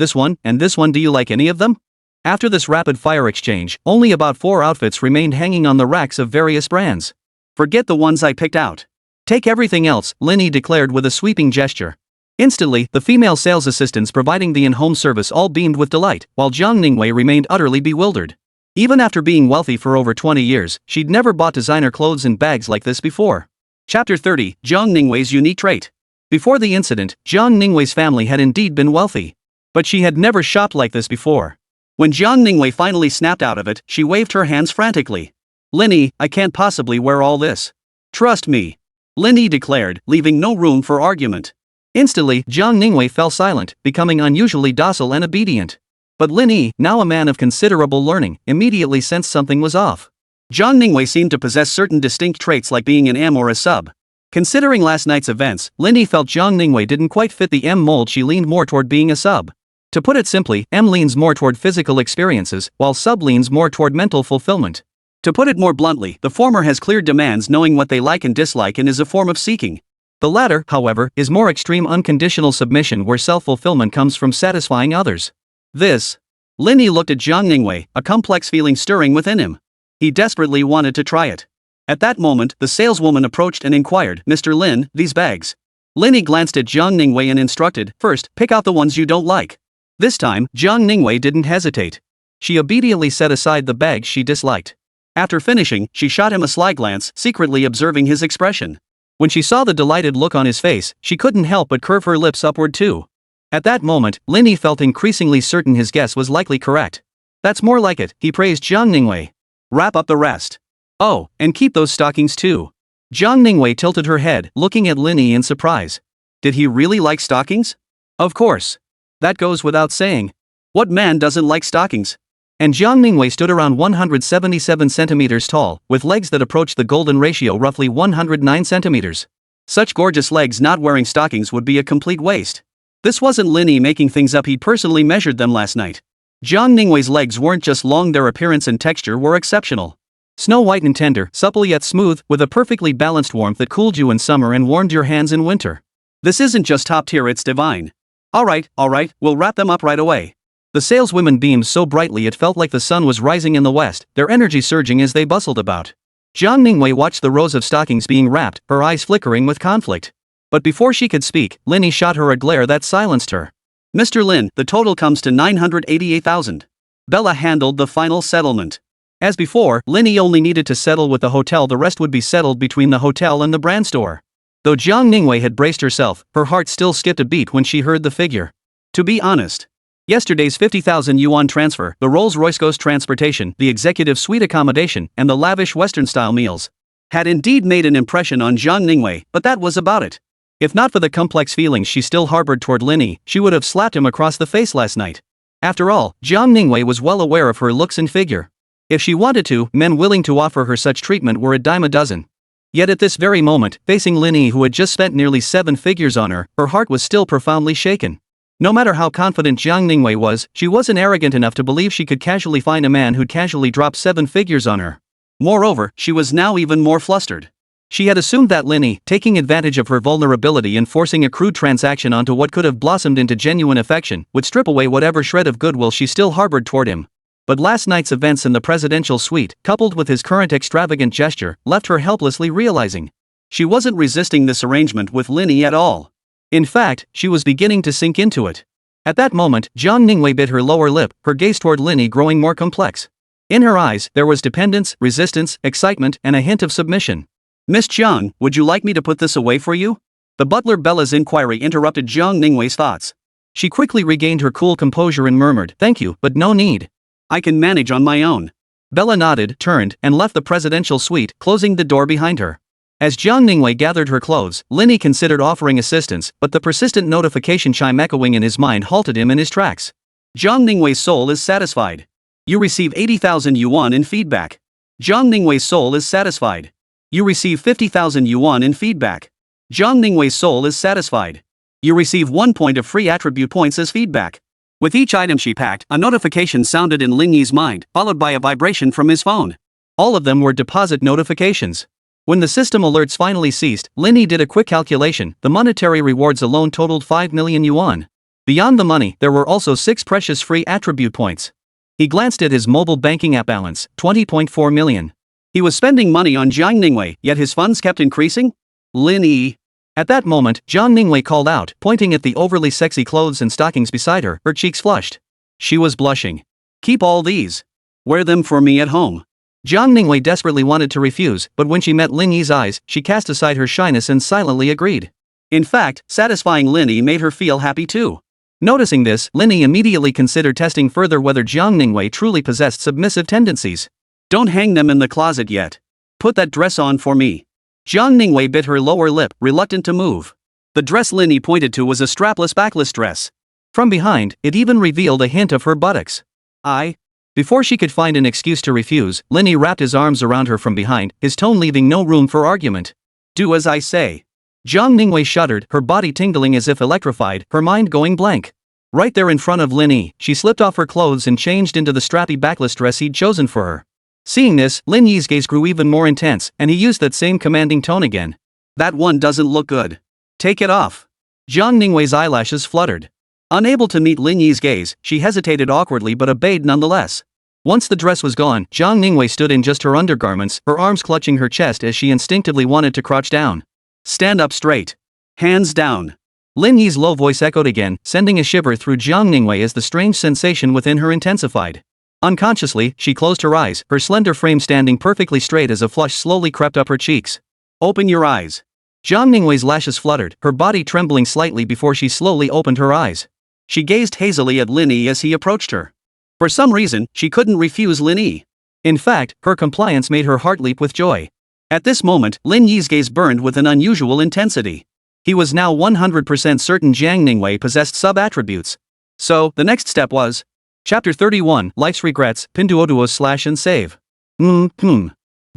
and this one, do you like any of them? After this rapid-fire exchange, only about 4 outfits remained hanging on the racks of various brands. Forget the ones I picked out. Take everything else, Lin Yi declared with a sweeping gesture. Instantly, the female sales assistants providing the in-home service all beamed with delight, while Zhao Ningwei remained utterly bewildered. Even after being wealthy for over 20 years, she'd never bought designer clothes and bags like this before. Chapter 30, Zhao Ningwei's unique trait. Before the incident, Zhao Ningwei's family had indeed been wealthy. But she had never shopped like this before. When Zhao Ningwei finally snapped out of it, she waved her hands frantically. Lin Yi, I can't possibly wear all this. Trust me. Lin Yi declared, leaving no room for argument. Instantly, Zhao Ningwei fell silent, becoming unusually docile and obedient. But Lin Yi, now a man of considerable learning, immediately sensed something was off. Zhao Ningwei seemed to possess certain distinct traits like being an M or a sub. Considering last night's events, Lin Yi felt Zhao Ningwei didn't quite fit the M mold. She leaned more toward being a sub. To put it simply, M leans more toward physical experiences, while sub leans more toward mental fulfillment. To put it more bluntly, the former has clear demands, knowing what they like and dislike, and is a form of seeking. The latter, however, is more extreme unconditional submission, where self-fulfillment comes from satisfying others. Lin Yi looked at Zhao Ningwei, a complex feeling stirring within him. He desperately wanted to try it. At that moment, the saleswoman approached and inquired, Mr. Lin, these bags. Lin Yi glanced at Zhao Ningwei and instructed, first, pick out the ones you don't like. This time, Zhao Ningwei didn't hesitate. She obediently set aside the bags she disliked. After finishing, she shot him a sly glance, secretly observing his expression. When she saw the delighted look on his face, she couldn't help but curve her lips upward too. At that moment, Lin Yi felt increasingly certain his guess was likely correct. That's more like it, he praised Zhao Ningwei. Wrap up the rest. Oh, and keep those stockings too. Zhao Ningwei tilted her head, looking at Lin Yi in surprise. Did he really like stockings? Of course. That goes without saying. What man doesn't like stockings? And Zhao Ningwei stood around 177 centimeters tall, with legs that approached the golden ratio, roughly 109 centimeters. Such gorgeous legs, not wearing stockings would be a complete waste. This wasn't Lin Yi making things up, he'd personally measured them last night. Zhao Ningwei's legs weren't just long, their appearance and texture were exceptional. Snow white and tender, supple yet smooth, with a perfectly balanced warmth that cooled you in summer and warmed your hands in winter. This isn't just top tier, it's divine. Alright, we'll wrap them up right away. The saleswomen beamed so brightly it felt like the sun was rising in the west, their energy surging as they bustled about. Zhao Ningwei watched the rows of stockings being wrapped, her eyes flickering with conflict. But before she could speak, Lin Yi shot her a glare that silenced her. Mr. Lin, the total comes to 988,000. Bella handled the final settlement. As before, Lin Yi only needed to settle with the hotel, the rest would be settled between the hotel and the brand store. Though Zhao Ningwei had braced herself, her heart still skipped a beat when she heard the figure. To be honest, yesterday's 50,000 yuan transfer, the Rolls-Royce Ghost transportation, the executive suite accommodation, and the lavish Western-style meals had indeed made an impression on Zhao Ningwei, but that was about it. If not for the complex feelings she still harbored toward Lin Yi, she would have slapped him across the face last night. After all, Zhao Ningwei was well aware of her looks and figure. If she wanted to, men willing to offer her such treatment were a dime a dozen. Yet at this very moment, facing Lin Yi, who had just spent nearly 7 figures on her heart was still profoundly shaken. No matter how confident Zhao Ningwei was, she wasn't arrogant enough to believe she could casually find a man who'd casually drop 7 figures on her. Moreover, she was now even more flustered. She had assumed that Lin Yi, taking advantage of her vulnerability and forcing a crude transaction onto what could have blossomed into genuine affection, would strip away whatever shred of goodwill she still harbored toward him. But last night's events in the presidential suite, coupled with his current extravagant gesture, left her helplessly realizing she wasn't resisting this arrangement with Lin Yi at all. In fact, she was beginning to sink into it. At that moment, Zhao Ningwei bit her lower lip, her gaze toward Lin Yi growing more complex. In her eyes, there was dependence, resistance, excitement, and a hint of submission. Miss Jiang, would you like me to put this away for you? The butler Bella's inquiry interrupted Zhao Ningwei's thoughts. She quickly regained her cool composure and murmured, "Thank you, but no need. I can manage on my own." Bella nodded, turned, and left the presidential suite, closing the door behind her. As Zhao Ningwei gathered her clothes, Lin Yi considered offering assistance, but the persistent notification chime echoing in his mind halted him in his tracks. Zhang Ningwei's soul is satisfied. You receive 80,000 yuan in feedback. Zhang Ningwei's soul is satisfied. You receive 50,000 yuan in feedback. Zhang Ningwei's soul is satisfied. You receive 1 point of free attribute points as feedback. With each item she packed, a notification sounded in Lin Yi's mind, followed by a vibration from his phone. All of them were deposit notifications. When the system alerts finally ceased, Lin Yi did a quick calculation. The monetary rewards alone totaled 5 million yuan. Beyond the money, there were also 6 precious free attribute points. He glanced at his mobile banking app balance, 20.4 million. He was spending money on Zhang Ningwei, yet his funds kept increasing? Lin Yi. At that moment, Zhang Ningwei called out, pointing at the overly sexy clothes and stockings beside her, her cheeks flushed. She was blushing. Keep all these. Wear them for me at home. Zhang Ningwei desperately wanted to refuse, but when she met Lin Yi's eyes, she cast aside her shyness and silently agreed. In fact, satisfying Lin Yi made her feel happy too. Noticing this, Lin Yi immediately considered testing further whether Zhang Ningwei truly possessed submissive tendencies. Don't hang them in the closet yet. Put that dress on for me. Zhang Ningwei bit her lower lip, reluctant to move. The dress Lin Yi pointed to was a strapless backless dress. From behind, it even revealed a hint of her buttocks. Before she could find an excuse to refuse, Lin Yi wrapped his arms around her from behind, his tone leaving no room for argument. Do as I say. Zhang Ningwei shuddered, her body tingling as if electrified, her mind going blank. Right there in front of Lin Yi, she slipped off her clothes and changed into the strappy backless dress he'd chosen for her. Seeing this, Lin Yi's gaze grew even more intense, and he used that same commanding tone again. That one doesn't look good. Take it off. Zhang Ningwei's eyelashes fluttered. Unable to meet Lin Yi's gaze, she hesitated awkwardly but obeyed nonetheless. Once the dress was gone, Zhang Ningwei stood in just her undergarments, her arms clutching her chest as she instinctively wanted to crouch down. Stand up straight. Hands down. Lin Yi's low voice echoed again, sending a shiver through Zhang Ningwei as the strange sensation within her intensified. Unconsciously, she closed her eyes, her slender frame standing perfectly straight as a flush slowly crept up her cheeks. Open your eyes. Zhang Ningwei's lashes fluttered, her body trembling slightly before she slowly opened her eyes. She gazed hazily at Lin Yi as he approached her. For some reason, she couldn't refuse Lin Yi. In fact, her compliance made her heart leap with joy. At this moment, Lin Yi's gaze burned with an unusual intensity. He was now 100% certain Zhang Ningwei possessed sub-attributes. So, the next step was... Chapter 31, Life's Regrets, Pinduoduos/and-save. Zhang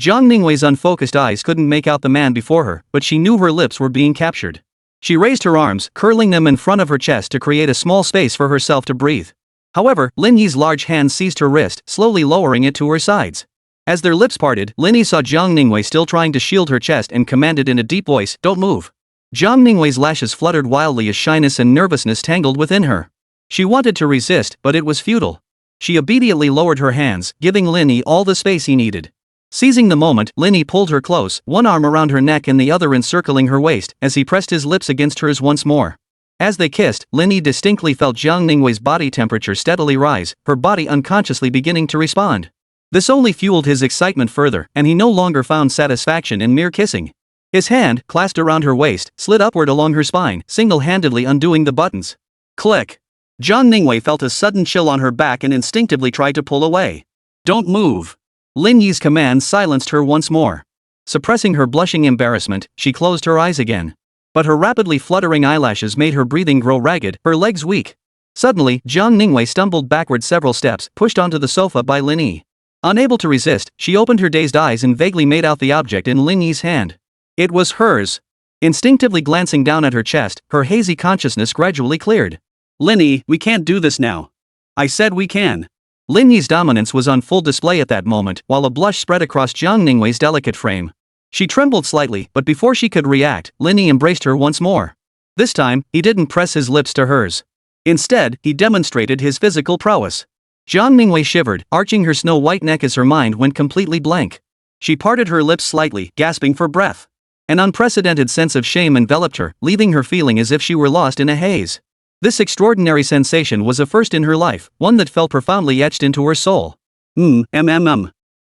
Ningwei's unfocused eyes couldn't make out the man before her, but she knew her lips were being captured. She raised her arms, curling them in front of her chest to create a small space for herself to breathe. However, Lin Yi's large hand seized her wrist, slowly lowering it to her sides. As their lips parted, Lin Yi saw Zhang Ningwei still trying to shield her chest and commanded in a deep voice, "Don't move." Zhang Ningwei's lashes fluttered wildly as shyness and nervousness tangled within her. She wanted to resist, but it was futile. She obediently lowered her hands, giving Lin Yi all the space he needed. Seizing the moment, Lin Yi pulled her close, one arm around her neck and the other encircling her waist, as he pressed his lips against hers once more. As they kissed, Lin Yi distinctly felt Zhang Ningwei's body temperature steadily rise, her body unconsciously beginning to respond. This only fueled his excitement further, and he no longer found satisfaction in mere kissing. His hand, clasped around her waist, slid upward along her spine, single-handedly undoing the buttons. Click! Zhang Ningwei felt a sudden chill on her back and instinctively tried to pull away. Don't move! Lin Yi's command silenced her once more. Suppressing her blushing embarrassment, she closed her eyes again. But her rapidly fluttering eyelashes made her breathing grow ragged, her legs weak. Suddenly, Zhang Ningwei stumbled backward several steps, pushed onto the sofa by Lin Yi. Unable to resist, she opened her dazed eyes and vaguely made out the object in Lin Yi's hand. It was hers. Instinctively glancing down at her chest, her hazy consciousness gradually cleared. Lin Yi, we can't do this now. I said we can. Lin Yi's dominance was on full display at that moment, while a blush spread across Zhang Ningwei's delicate frame. She trembled slightly, but before she could react, Lin Yi embraced her once more. This time, he didn't press his lips to hers. Instead, he demonstrated his physical prowess. Zhang Ningwei shivered, arching her snow-white neck as her mind went completely blank. She parted her lips slightly, gasping for breath. An unprecedented sense of shame enveloped her, leaving her feeling as if she were lost in a haze. This extraordinary sensation was a first in her life, one that felt profoundly etched into her soul. Ring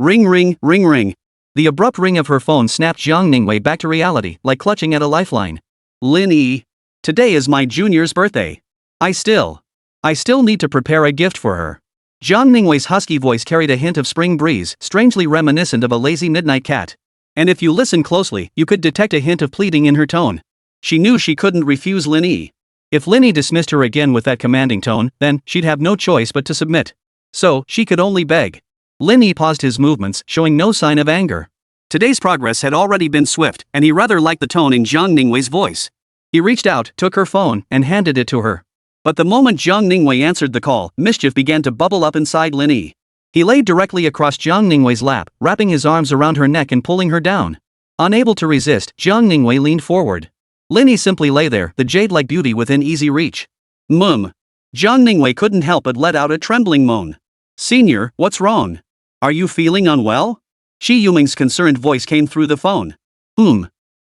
ring, ring ring. The abrupt ring of her phone snapped Zhang Ningwei back to reality, like clutching at a lifeline. Lin Yi. Today is my junior's birthday. I still need to prepare a gift for her. Zhang Ningwei's husky voice carried a hint of spring breeze, strangely reminiscent of a lazy midnight cat. And if you listen closely, you could detect a hint of pleading in her tone. She knew she couldn't refuse Lin Yi. If Lin Yi dismissed her again with that commanding tone, then she'd have no choice but to submit. So, she could only beg. Lin Yi paused his movements, showing no sign of anger. Today's progress had already been swift, and he rather liked the tone in Zhao Ningwei's voice. He reached out, took her phone, and handed it to her. But the moment Zhao Ningwei answered the call, mischief began to bubble up inside Lin Yi. He laid directly across Zhao Ningwei's lap, wrapping his arms around her neck and pulling her down. Unable to resist, Zhao Ningwei leaned forward. Lin Yi simply lay there, the jade-like beauty within easy reach. Zhao Ningwei couldn't help but let out a trembling moan. "Senior, what's wrong? Are you feeling unwell?" Shi Yuming's concerned voice came through the phone.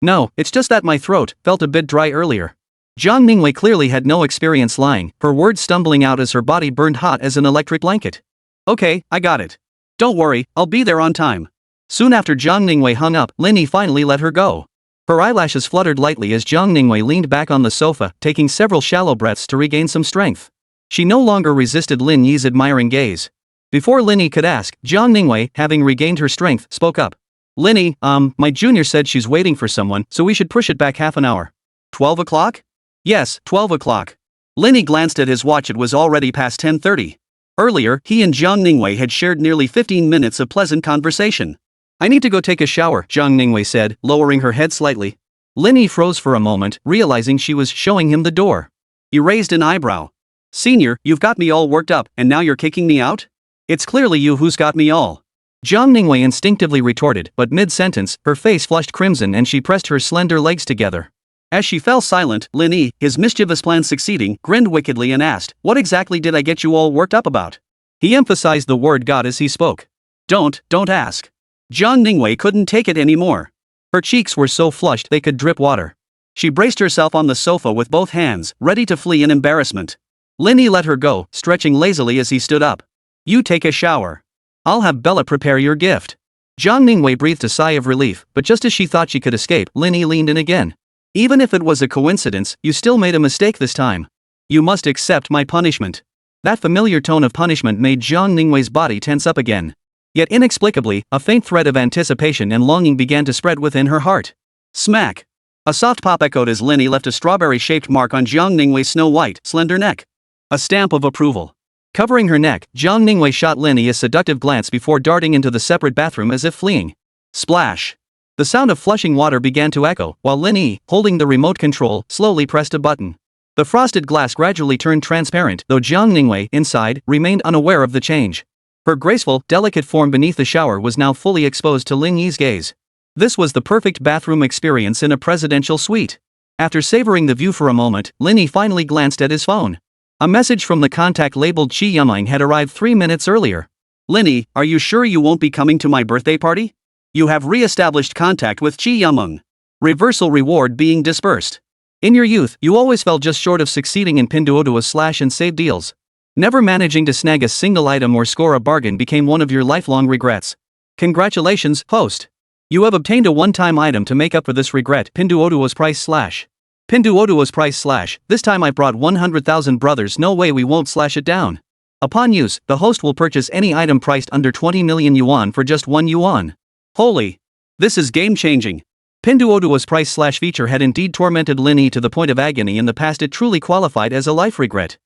No, it's just that my throat felt a bit dry earlier. Zhao Ningwei clearly had no experience lying, her words stumbling out as her body burned hot as an electric blanket. "Okay, I got it. Don't worry, I'll be there on time." Soon after Zhao Ningwei hung up, Lin Yi finally let her go. Her eyelashes fluttered lightly as Zhao Ningwei leaned back on the sofa, taking several shallow breaths to regain some strength. She no longer resisted Lin Yi's admiring gaze. Before Lin Yi could ask, Zhao Ningwei, having regained her strength, spoke up. "Lin Yi, my junior said she's waiting for someone, so we should push it back half an hour." 12 o'clock? Yes, 12 o'clock. Lin Yi glanced at his watch. It was already past 10:30. Earlier, he and Zhao Ningwei had shared nearly 15 minutes of pleasant conversation. "I need to go take a shower," Zhao Ningwei said, lowering her head slightly. Lin Yi froze for a moment, realizing she was showing him the door. He raised an eyebrow. "Senior, you've got me all worked up, and now you're kicking me out? It's clearly you who's got me all." Zhao Ningwei instinctively retorted, but mid-sentence, her face flushed crimson and she pressed her slender legs together. As she fell silent, Lin Yi, his mischievous plan succeeding, grinned wickedly and asked, "What exactly did I get you all worked up about?" He emphasized the word "God" as he spoke. Don't ask." Zhao Ningwei couldn't take it anymore. Her cheeks were so flushed they could drip water. She braced herself on the sofa with both hands, ready to flee in embarrassment. Lin Yi let her go, stretching lazily as he stood up. "You take a shower. I'll have Bella prepare your gift." Zhao Ningwei breathed a sigh of relief, but just as she thought she could escape, Lin Yi leaned in again. "Even if it was a coincidence, you still made a mistake this time. You must accept my punishment." That familiar tone of punishment made Zhao Ningwei's body tense up again. Yet inexplicably, a faint thread of anticipation and longing began to spread within her heart. Smack! A soft pop echoed as Lin Yi left a strawberry-shaped mark on Zhao Ningwei's snow-white, slender neck. A stamp of approval. Covering her neck, Zhao Ningwei shot Lin Yi a seductive glance before darting into the separate bathroom as if fleeing. Splash! The sound of flushing water began to echo, while Lin Yi, holding the remote control, slowly pressed a button. The frosted glass gradually turned transparent, though Zhao Ningwei, inside, remained unaware of the change. Her graceful, delicate form beneath the shower was now fully exposed to Lin Yi's gaze. This was the perfect bathroom experience in a presidential suite. After savoring the view for a moment, Lin Yi finally glanced at his phone. A message from the contact labeled Chi Yuming had arrived 3 minutes earlier. "Lin Yi, are you sure you won't be coming to my birthday party? You have re-established contact with Chi Yuming. Reversal reward being dispersed. In your youth, you always fell just short of succeeding in Pinduoduo's slash and save deals. Never managing to snag a single item or score a bargain became one of your lifelong regrets. Congratulations, host. You have obtained a one-time item to make up for this regret. Pinduoduo's price slash. Pinduoduo's price slash. This time I brought 100,000 brothers. No way we won't slash it down. Upon use, the host will purchase any item priced under 20 million yuan for just 1 yuan. Holy! This is game-changing. Pinduoduo's price slash feature had indeed tormented Lin Yi to the point of agony in the past. It truly qualified as a life regret.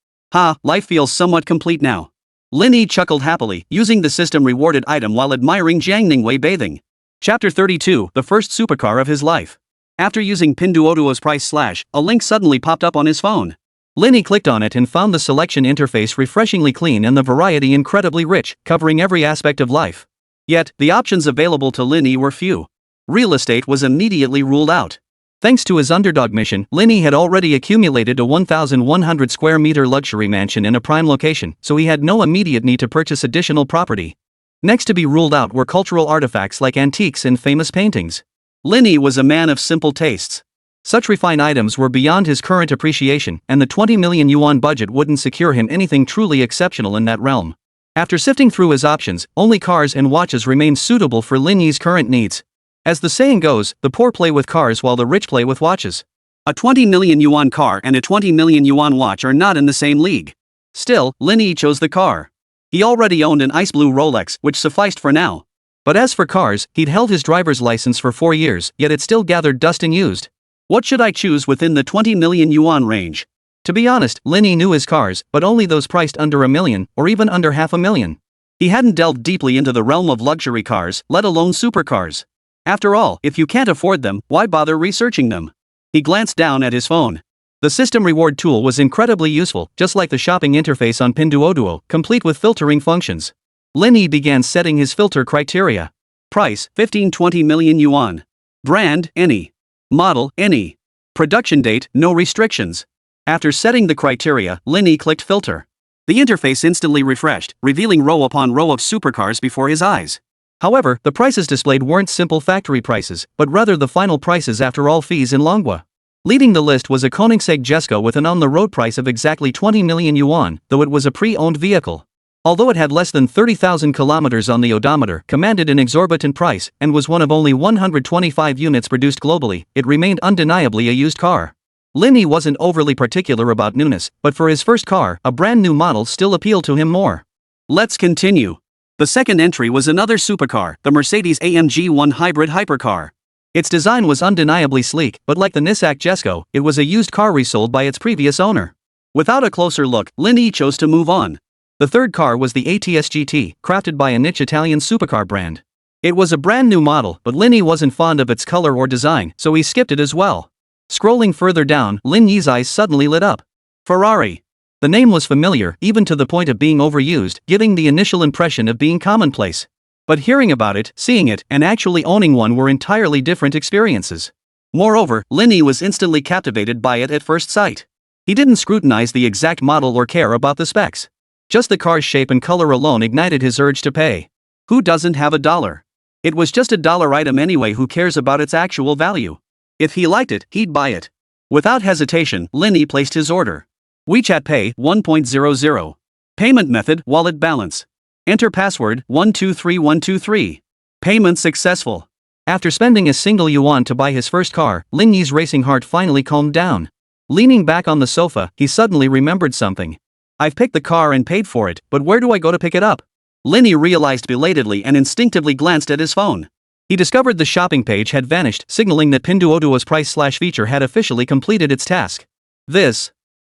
Life feels somewhat complete now. Lin Yi chuckled happily, using the system rewarded item while admiring Zhao Ningwei bathing. Chapter 32, the first supercar of his life. After using Pinduoduo's price slash, a link suddenly popped up on his phone. Lin Yi clicked on it and found the selection interface refreshingly clean and the variety incredibly rich, covering every aspect of life. Yet, the options available to Lin Yi were few. Real estate was immediately ruled out. Thanks to his underdog mission, Lin Yi had already accumulated a 1,100 square meter luxury mansion in a prime location, so he had no immediate need to purchase additional property. Next to be ruled out were cultural artifacts like antiques and famous paintings. Lin Yi was a man of simple tastes. Such refined items were beyond his current appreciation, and the 20 million yuan budget wouldn't secure him anything truly exceptional in that realm. After sifting through his options, only cars and watches remained suitable for Lin Yi's current needs. As the saying goes, the poor play with cars while the rich play with watches. A 20 million yuan car and a 20 million yuan watch are not in the same league. Still, Lin Yi chose the car. He already owned an ice blue Rolex, which sufficed for now. But as for cars, he'd held his driver's license for 4 years, yet it still gathered dust and used. What should I choose within the 20 million yuan range? To be honest, Lin Yi knew his cars, but only those priced under $1 million, or even under $500,000. He hadn't delved deeply into the realm of luxury cars, let alone supercars. After all, if you can't afford them, why bother researching them? He glanced down at his phone. The system reward tool was incredibly useful, just like the shopping interface on Pinduoduo, complete with filtering functions. Lin Yi began setting his filter criteria. Price, 15-20 million yuan. Brand, any. Model, any. Production date, no restrictions. After setting the criteria, Lin Yi clicked filter. The interface instantly refreshed, revealing row upon row of supercars before his eyes. However, the prices displayed weren't simple factory prices, but rather the final prices after all fees in Longwa. Leading the list was a Koenigsegg Jesko with an on-the-road price of exactly 20 million yuan, though it was a pre-owned vehicle. Although it had less than 30,000 kilometers on the odometer, commanded an exorbitant price, and was one of only 125 units produced globally, it remained undeniably a used car. Lin Yi wasn't overly particular about newness, but for his first car, a brand new model still appealed to him more. Let's continue. The second entry was another supercar, the Mercedes-AMG 1 hybrid hypercar. Its design was undeniably sleek, but like the Nissan Jesko, it was a used car resold by its previous owner. Without a closer look, Lin Yi chose to move on. The third car was the ATS GT, crafted by a niche Italian supercar brand. It was a brand new model, but Lin Yi wasn't fond of its color or design, so he skipped it as well. Scrolling further down, Lin Yi's eyes suddenly lit up. Ferrari. The name was familiar, even to the point of being overused, giving the initial impression of being commonplace. But hearing about it, seeing it, and actually owning one were entirely different experiences. Moreover, Lin Yi was instantly captivated by it at first sight. He didn't scrutinize the exact model or care about the specs. Just the car's shape and color alone ignited his urge to pay. Who doesn't have $1? It was just $1 item anyway, who cares about its actual value? If he liked it, he'd buy it. Without hesitation, Lin Yi placed his order. WeChat Pay, 1.00. Payment method, wallet balance. Enter password, 123123. Payment successful. After spending a single yuan to buy his first car, Lin Yi's racing heart finally calmed down. Leaning back on the sofa, he suddenly remembered something. I've picked the car and paid for it, but where do I go to pick it up? Lin Yi realized belatedly and instinctively glanced at his phone. He discovered the shopping page had vanished, signaling that Pinduoduo's price/feature had officially completed its task.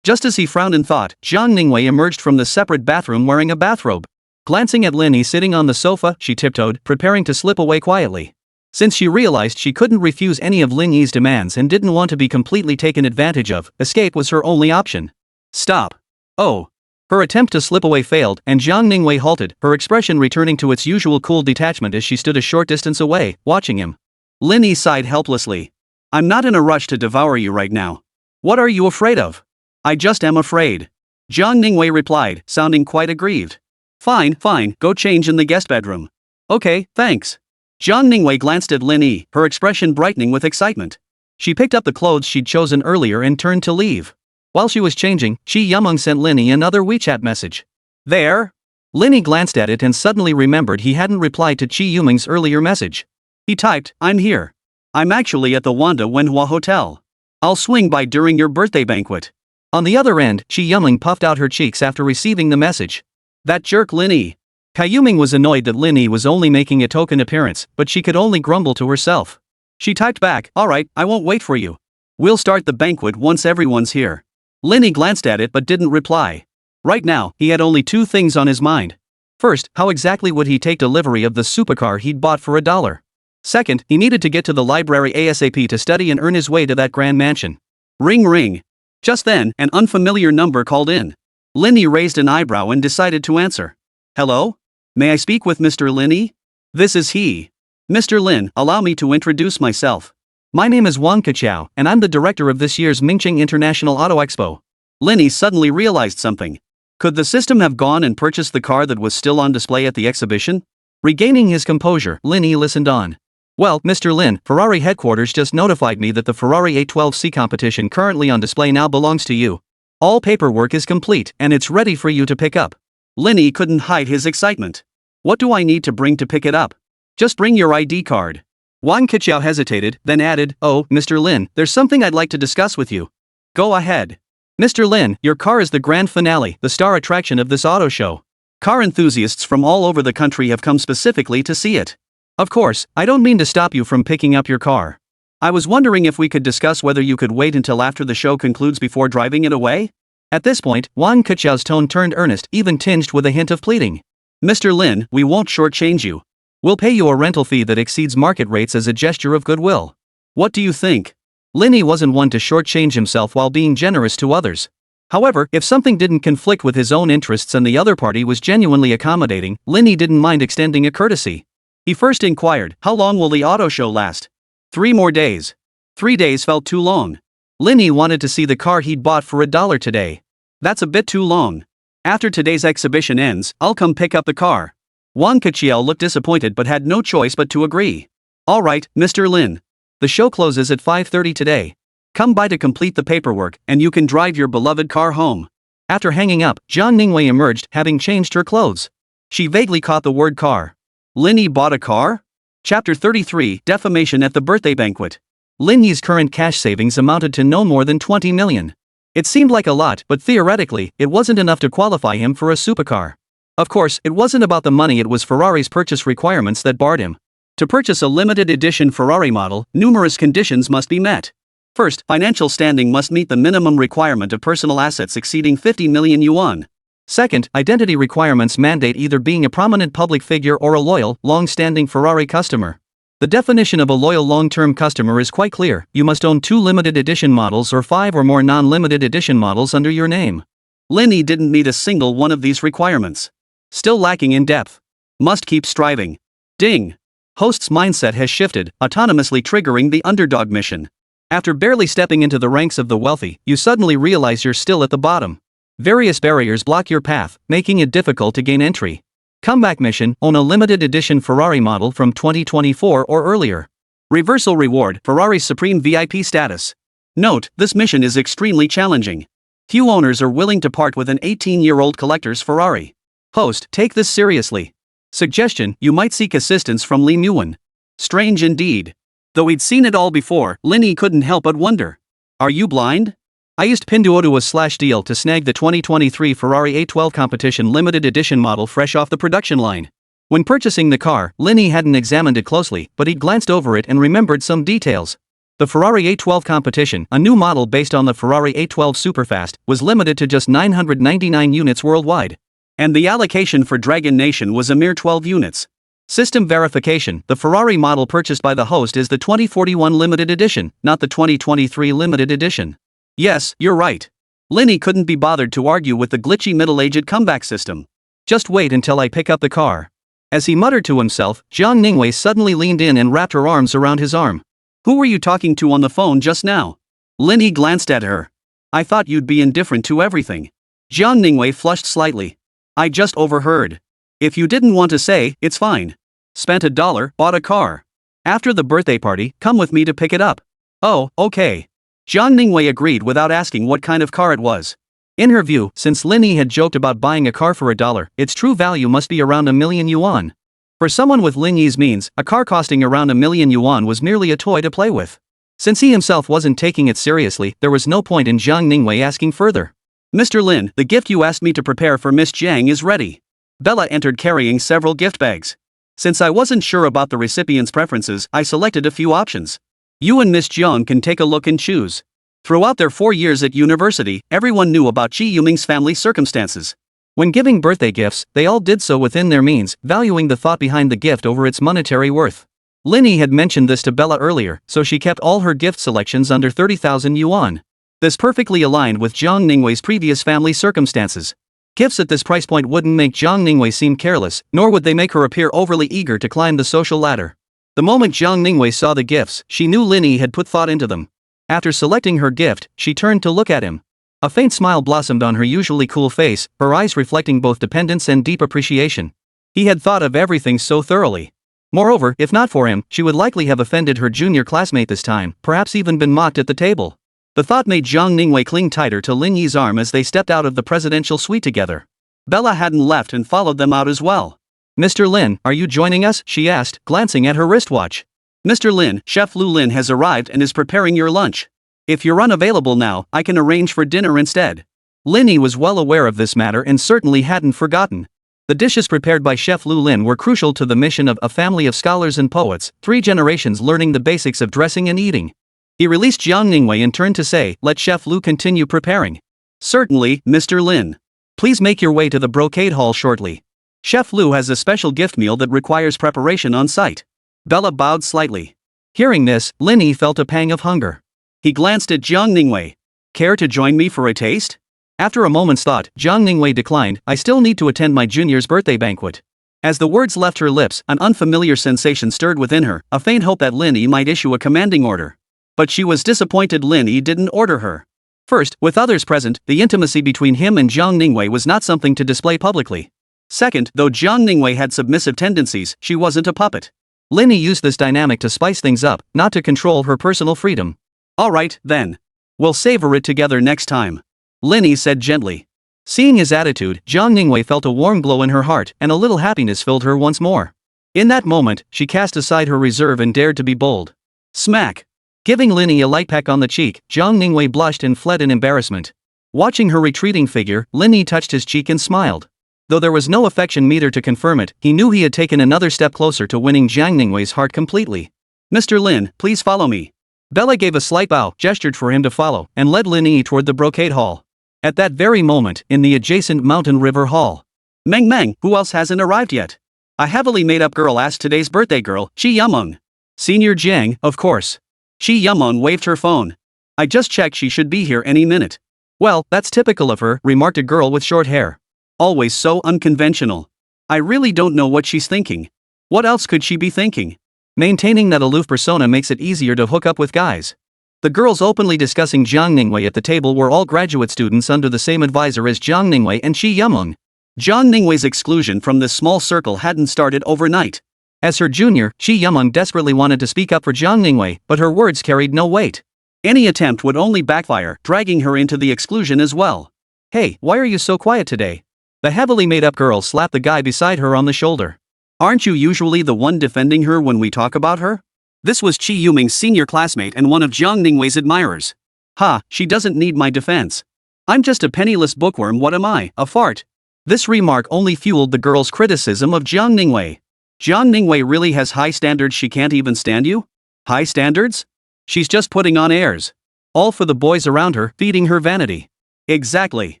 Just as he frowned in thought, Zhao Liwei emerged from the separate bathroom wearing a bathrobe. Glancing at Lin Yi sitting on the sofa, she tiptoed, preparing to slip away quietly. Since she realized she couldn't refuse any of Lin Yi's demands and didn't want to be completely taken advantage of, escape was her only option. Stop. Oh. Her attempt to slip away failed, and Zhao Liwei halted, her expression returning to its usual cool detachment as she stood a short distance away, watching him. Lin Yi sighed helplessly. I'm not in a rush to devour you right now. What are you afraid of? I just am afraid. Zhao Liwei replied, sounding quite aggrieved. Fine, go change in the guest bedroom. Okay, thanks. Zhao Liwei glanced at Lin Yi, her expression brightening with excitement. She picked up the clothes she'd chosen earlier and turned to leave. While she was changing, Chi Yumeng sent Lin Yi another WeChat message. There? Lin Yi glanced at it and suddenly remembered he hadn't replied to Chi Yumeng's earlier message. He typed, I'm here. I'm actually at the Wanda Wenhua Hotel. I'll swing by during your birthday banquet. On the other end, Chi Yumeng puffed out her cheeks after receiving the message. That jerk Lin Yi. Kai Yumeng was annoyed that Lin Yi was only making a token appearance, but she could only grumble to herself. She typed back, alright, I won't wait for you. We'll start the banquet once everyone's here. Lin Yi glanced at it but didn't reply. Right now, he had only two things on his mind. First, how exactly would he take delivery of the supercar he'd bought for $1? Second, he needed to get to the library ASAP to study and earn his way to that grand mansion. Ring ring. Just then, an unfamiliar number called in. Lin Yi raised an eyebrow and decided to answer. Hello? May I speak with Mr. Lin Yi? This is he. Mr. Lin, allow me to introduce myself. My name is Wang Keqiao, and I'm the director of this year's Mingqing International Auto Expo. Lin Yi suddenly realized something. Could the system have gone and purchased the car that was still on display at the exhibition? Regaining his composure, Lin Yi listened on. Well, Mr. Lin, Ferrari headquarters just notified me that the Ferrari A12C competition currently on display now belongs to you. All paperwork is complete, and it's ready for you to pick up. Lin Yi couldn't hide his excitement. What do I need to bring to pick it up? Just bring your ID card. Wang Keqiao hesitated, then added, Oh, Mr. Lin, there's something I'd like to discuss with you. Go ahead. Mr. Lin, your car is the grand finale, the star attraction of this auto show. Car enthusiasts from all over the country have come specifically to see it. Of course, I don't mean to stop you from picking up your car. I was wondering if we could discuss whether you could wait until after the show concludes before driving it away? At this point, Wang Keqiao's tone turned earnest, even tinged with a hint of pleading. Mr. Lin, we won't shortchange you. We'll pay you a rental fee that exceeds market rates as a gesture of goodwill. What do you think? Lin Yi wasn't one to shortchange himself while being generous to others. However, if something didn't conflict with his own interests and the other party was genuinely accommodating, Lin Yi didn't mind extending a courtesy. He first inquired, how long will the auto show last? 3 more days. 3 days felt too long. Lin Yi wanted to see the car he'd bought for $1 today. That's a bit too long. After today's exhibition ends, I'll come pick up the car. Wang Keqiao looked disappointed but had no choice but to agree. Alright, Mr. Lin. The show closes at 5:30 today. Come by to complete the paperwork, and you can drive your beloved car home. After hanging up, Fan Ningning emerged, having changed her clothes. She vaguely caught the word car. Lin Yi bought a car? Chapter 33, Defamation at the Birthday Banquet. Lin Yi's current cash savings amounted to no more than 20 million. It seemed like a lot, but theoretically, it wasn't enough to qualify him for a supercar. Of course, it wasn't about the money, it was Ferrari's purchase requirements that barred him. To purchase a limited edition Ferrari model, numerous conditions must be met. First, financial standing must meet the minimum requirement of personal assets exceeding 50 million yuan. Second, identity requirements mandate either being a prominent public figure or a loyal, long-standing Ferrari customer. The definition of a loyal long-term customer is quite clear: you must own 2 limited edition models or 5 or more non-limited edition models under your name. Lin Yi didn't meet a single one of these requirements. Still lacking in depth. Must keep striving. Ding. Host's mindset has shifted, autonomously triggering the underdog mission. After barely stepping into the ranks of the wealthy, you suddenly realize you're still at the bottom. Various barriers block your path, making it difficult to gain entry. Comeback mission: own a limited edition Ferrari model from 2024 or earlier. Reversal reward: Ferrari's supreme VIP status. Note, this mission is extremely challenging. Few owners are willing to part with an 18-year-old collector's Ferrari. Host, take this seriously. Suggestion: you might seek assistance from Li Muan. Strange indeed. Though he'd seen it all before, Lin Yi couldn't help but wonder. Are you blind? I used Pinduodua's slash deal to snag the 2023 Ferrari A12 competition limited edition model fresh off the production line. When purchasing the car, Lin Yi hadn't examined it closely, but he'd glanced over it and remembered some details. The Ferrari A12 competition, a new model based on the Ferrari A12 Superfast, was limited to just 999 units worldwide. And the allocation for Dragon Nation was a mere 12 units. System verification: the Ferrari model purchased by the host is the 2041 limited edition, not the 2023 limited edition. Yes, you're right. Lin Yi couldn't be bothered to argue with the glitchy middle-aged comeback system. Just wait until I pick up the car. As he muttered to himself, Fan Ningning suddenly leaned in and wrapped her arms around his arm. Who were you talking to on the phone just now? Lin Yi glanced at her. I thought you'd be indifferent to everything. Fan Ningning flushed slightly. I just overheard. If you didn't want to say, it's fine. Spent $1, bought a car. After the birthday party, come with me to pick it up. Oh, okay. Fan Ningning agreed without asking what kind of car it was. In her view, since Lin Yi had joked about buying a car for $1, its true value must be around 1 million yuan. For someone with Lin Yi's means, a car costing around 1 million yuan was merely a toy to play with. Since he himself wasn't taking it seriously, there was no point in Fan Ningning asking further. Mr. Lin, the gift you asked me to prepare for Miss Jiang is ready. Bella entered carrying several gift bags. Since I wasn't sure about the recipient's preferences, I selected a few options. You and Miss Jiang can take a look and choose. Throughout their 4 years at university, everyone knew about Qi Yuming's family circumstances. When giving birthday gifts, they all did so within their means, valuing the thought behind the gift over its monetary worth. Lin Yi had mentioned this to Bella earlier, so she kept all her gift selections under 30,000 yuan. This perfectly aligned with Fan Ningwei's previous family circumstances. Gifts at this price point wouldn't make Fan Ningning seem careless, nor would they make her appear overly eager to climb the social ladder. The moment Fan Ningning saw the gifts, she knew Lin Yi had put thought into them. After selecting her gift, she turned to look at him. A faint smile blossomed on her usually cool face, her eyes reflecting both dependence and deep appreciation. He had thought of everything so thoroughly. Moreover, if not for him, she would likely have offended her junior classmate this time, perhaps even been mocked at the table. The thought made Fan Ningning cling tighter to Lin Yi's arm as they stepped out of the presidential suite together. Bella hadn't left and followed them out as well. Mr. Lin, are you joining us? She asked, glancing at her wristwatch. Mr. Lin, Chef Lu Lin has arrived and is preparing your lunch. If you're unavailable now, I can arrange for dinner instead. Lin Yi was well aware of this matter and certainly hadn't forgotten. The dishes prepared by Chef Lu Lin were crucial to the mission of a family of scholars and poets, 3 generations learning the basics of dressing and eating. He released Fan Ningning and turned to say, let Chef Lu continue preparing. Certainly, Mr. Lin. Please make your way to the brocade hall shortly. Chef Lu has a special gift meal that requires preparation on site. Bella bowed slightly. Hearing this, Lin Yi felt a pang of hunger. He glanced at Zhang Ningwei. Care to join me for a taste? After a moment's thought, Zhang Ningwei declined. I still need to attend my junior's birthday banquet. As the words left her lips, an unfamiliar sensation stirred within her, a faint hope that Lin Yi might issue a commanding order. But she was disappointed Lin Yi didn't order her. First, with others present, the intimacy between him and Zhang Ningwei was not something to display publicly. Second, though Zhang Ningwei had submissive tendencies, she wasn't a puppet. Lin Yi used this dynamic to spice things up, not to control her personal freedom. Alright, then. We'll savor it together next time. Lin Yi said gently. Seeing his attitude, Zhang Ningwei felt a warm glow in her heart, and a little happiness filled her once more. In that moment, she cast aside her reserve and dared to be bold. Smack! Giving Lin Yi a light peck on the cheek, Zhang Ningwei blushed and fled in embarrassment. Watching her retreating figure, Lin Yi touched his cheek and smiled. Though there was no affection meter to confirm it, he knew he had taken another step closer to winning Zhang Ningwei's heart completely. Mr. Lin, please follow me. Bella gave a slight bow, gestured for him to follow, and led Lin Yi toward the brocade hall. At that very moment, in the adjacent Mountain River Hall. Meng, who else hasn't arrived yet? A heavily made-up girl asked today's birthday girl, Chi Yameng. Senior Jiang, of course. Chi Yameng waved her phone. I just checked, she should be here any minute. Well, that's typical of her, remarked a girl with short hair. Always so unconventional. I really don't know what she's thinking. What else could she be thinking? Maintaining that aloof persona makes it easier to hook up with guys. The girls openly discussing Zhang Ningwei at the table were all graduate students under the same advisor as Zhang Ningwei and Chi Yameng. Zhang Ningwei's exclusion from this small circle hadn't started overnight. As her junior, Chi Yameng desperately wanted to speak up for Zhang Ningwei, but her words carried no weight. Any attempt would only backfire, dragging her into the exclusion as well. Hey, why are you so quiet today? The heavily made-up girl slapped the guy beside her on the shoulder. Aren't you usually the one defending her when we talk about her? This was Chi Yuming's senior classmate and one of Zhang Ningwei's admirers. Ha, she doesn't need my defense. I'm just a penniless bookworm, what am I, a fart? This remark only fueled the girl's criticism of Zhang Ningwei. Zhang Ningwei really has high standards, she can't even stand you? High standards? She's just putting on airs. All for the boys around her, feeding her vanity. Exactly.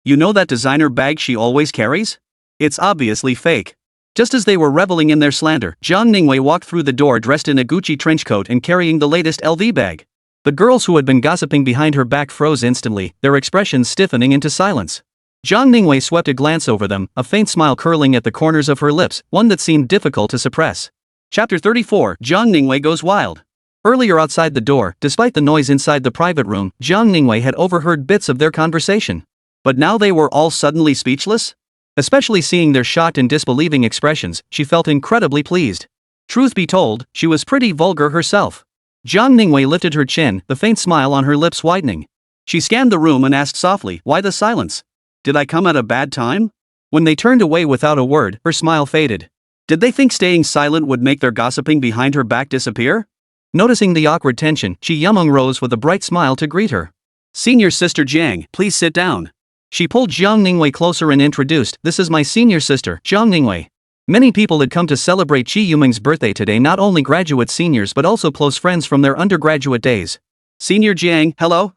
You know that designer bag she always carries? It's obviously fake. Just as they were reveling in their slander, Zhang Ningwei walked through the door dressed in a Gucci trench coat and carrying the latest LV bag. The girls who had been gossiping behind her back froze instantly, their expressions stiffening into silence. Zhang Ningwei swept a glance over them, a faint smile curling at the corners of her lips, one that seemed difficult to suppress. Chapter 34, Zhang Ningwei Goes Wild. Earlier outside the door, despite the noise inside the private room, Zhang Ningwei had overheard bits of their conversation. But now they were all suddenly speechless? Especially seeing their shocked and disbelieving expressions, she felt incredibly pleased. Truth be told, she was pretty vulgar herself. Zhang Ningwei lifted her chin, the faint smile on her lips widening. She scanned the room and asked softly, why the silence? Did I come at a bad time? When they turned away without a word, her smile faded. Did they think staying silent would make their gossiping behind her back disappear? Noticing the awkward tension, Chi Yameng rose with a bright smile to greet her. Senior sister Jiang, please sit down. She pulled Zhang Ningwei closer and introduced, this is my senior sister, Zhang Ningwei. Many people had come to celebrate Chi Yuming's birthday today, not only graduate seniors but also close friends from their undergraduate days. Senior Jiang, hello.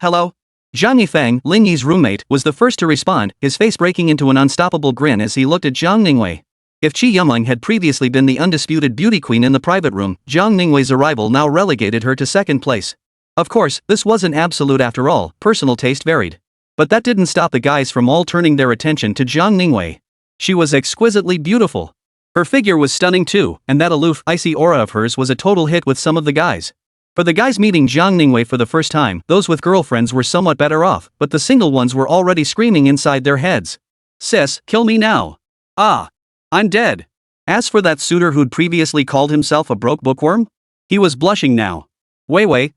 Zhang Yifeng, Lin Yi's roommate, was the first to respond, his face breaking into an unstoppable grin as he looked at Zhang Ningwei. If Chi Yameng had previously been the undisputed beauty queen in the private room, Zhang Ningwei's arrival now relegated her to second place. Of course, this wasn't absolute after all, personal taste varied. But that didn't stop the guys from all turning their attention to Zhang Ningwei. She was exquisitely beautiful. Her figure was stunning too, and that aloof, icy aura of hers was a total hit with some of the guys. For the guys meeting Zhang Ningwei for the first time, those with girlfriends were somewhat better off, but the single ones were already screaming inside their heads. Sis, kill me now. Ah. I'm dead. As for that suitor who'd previously called himself a broke bookworm? He was blushing now. Wei,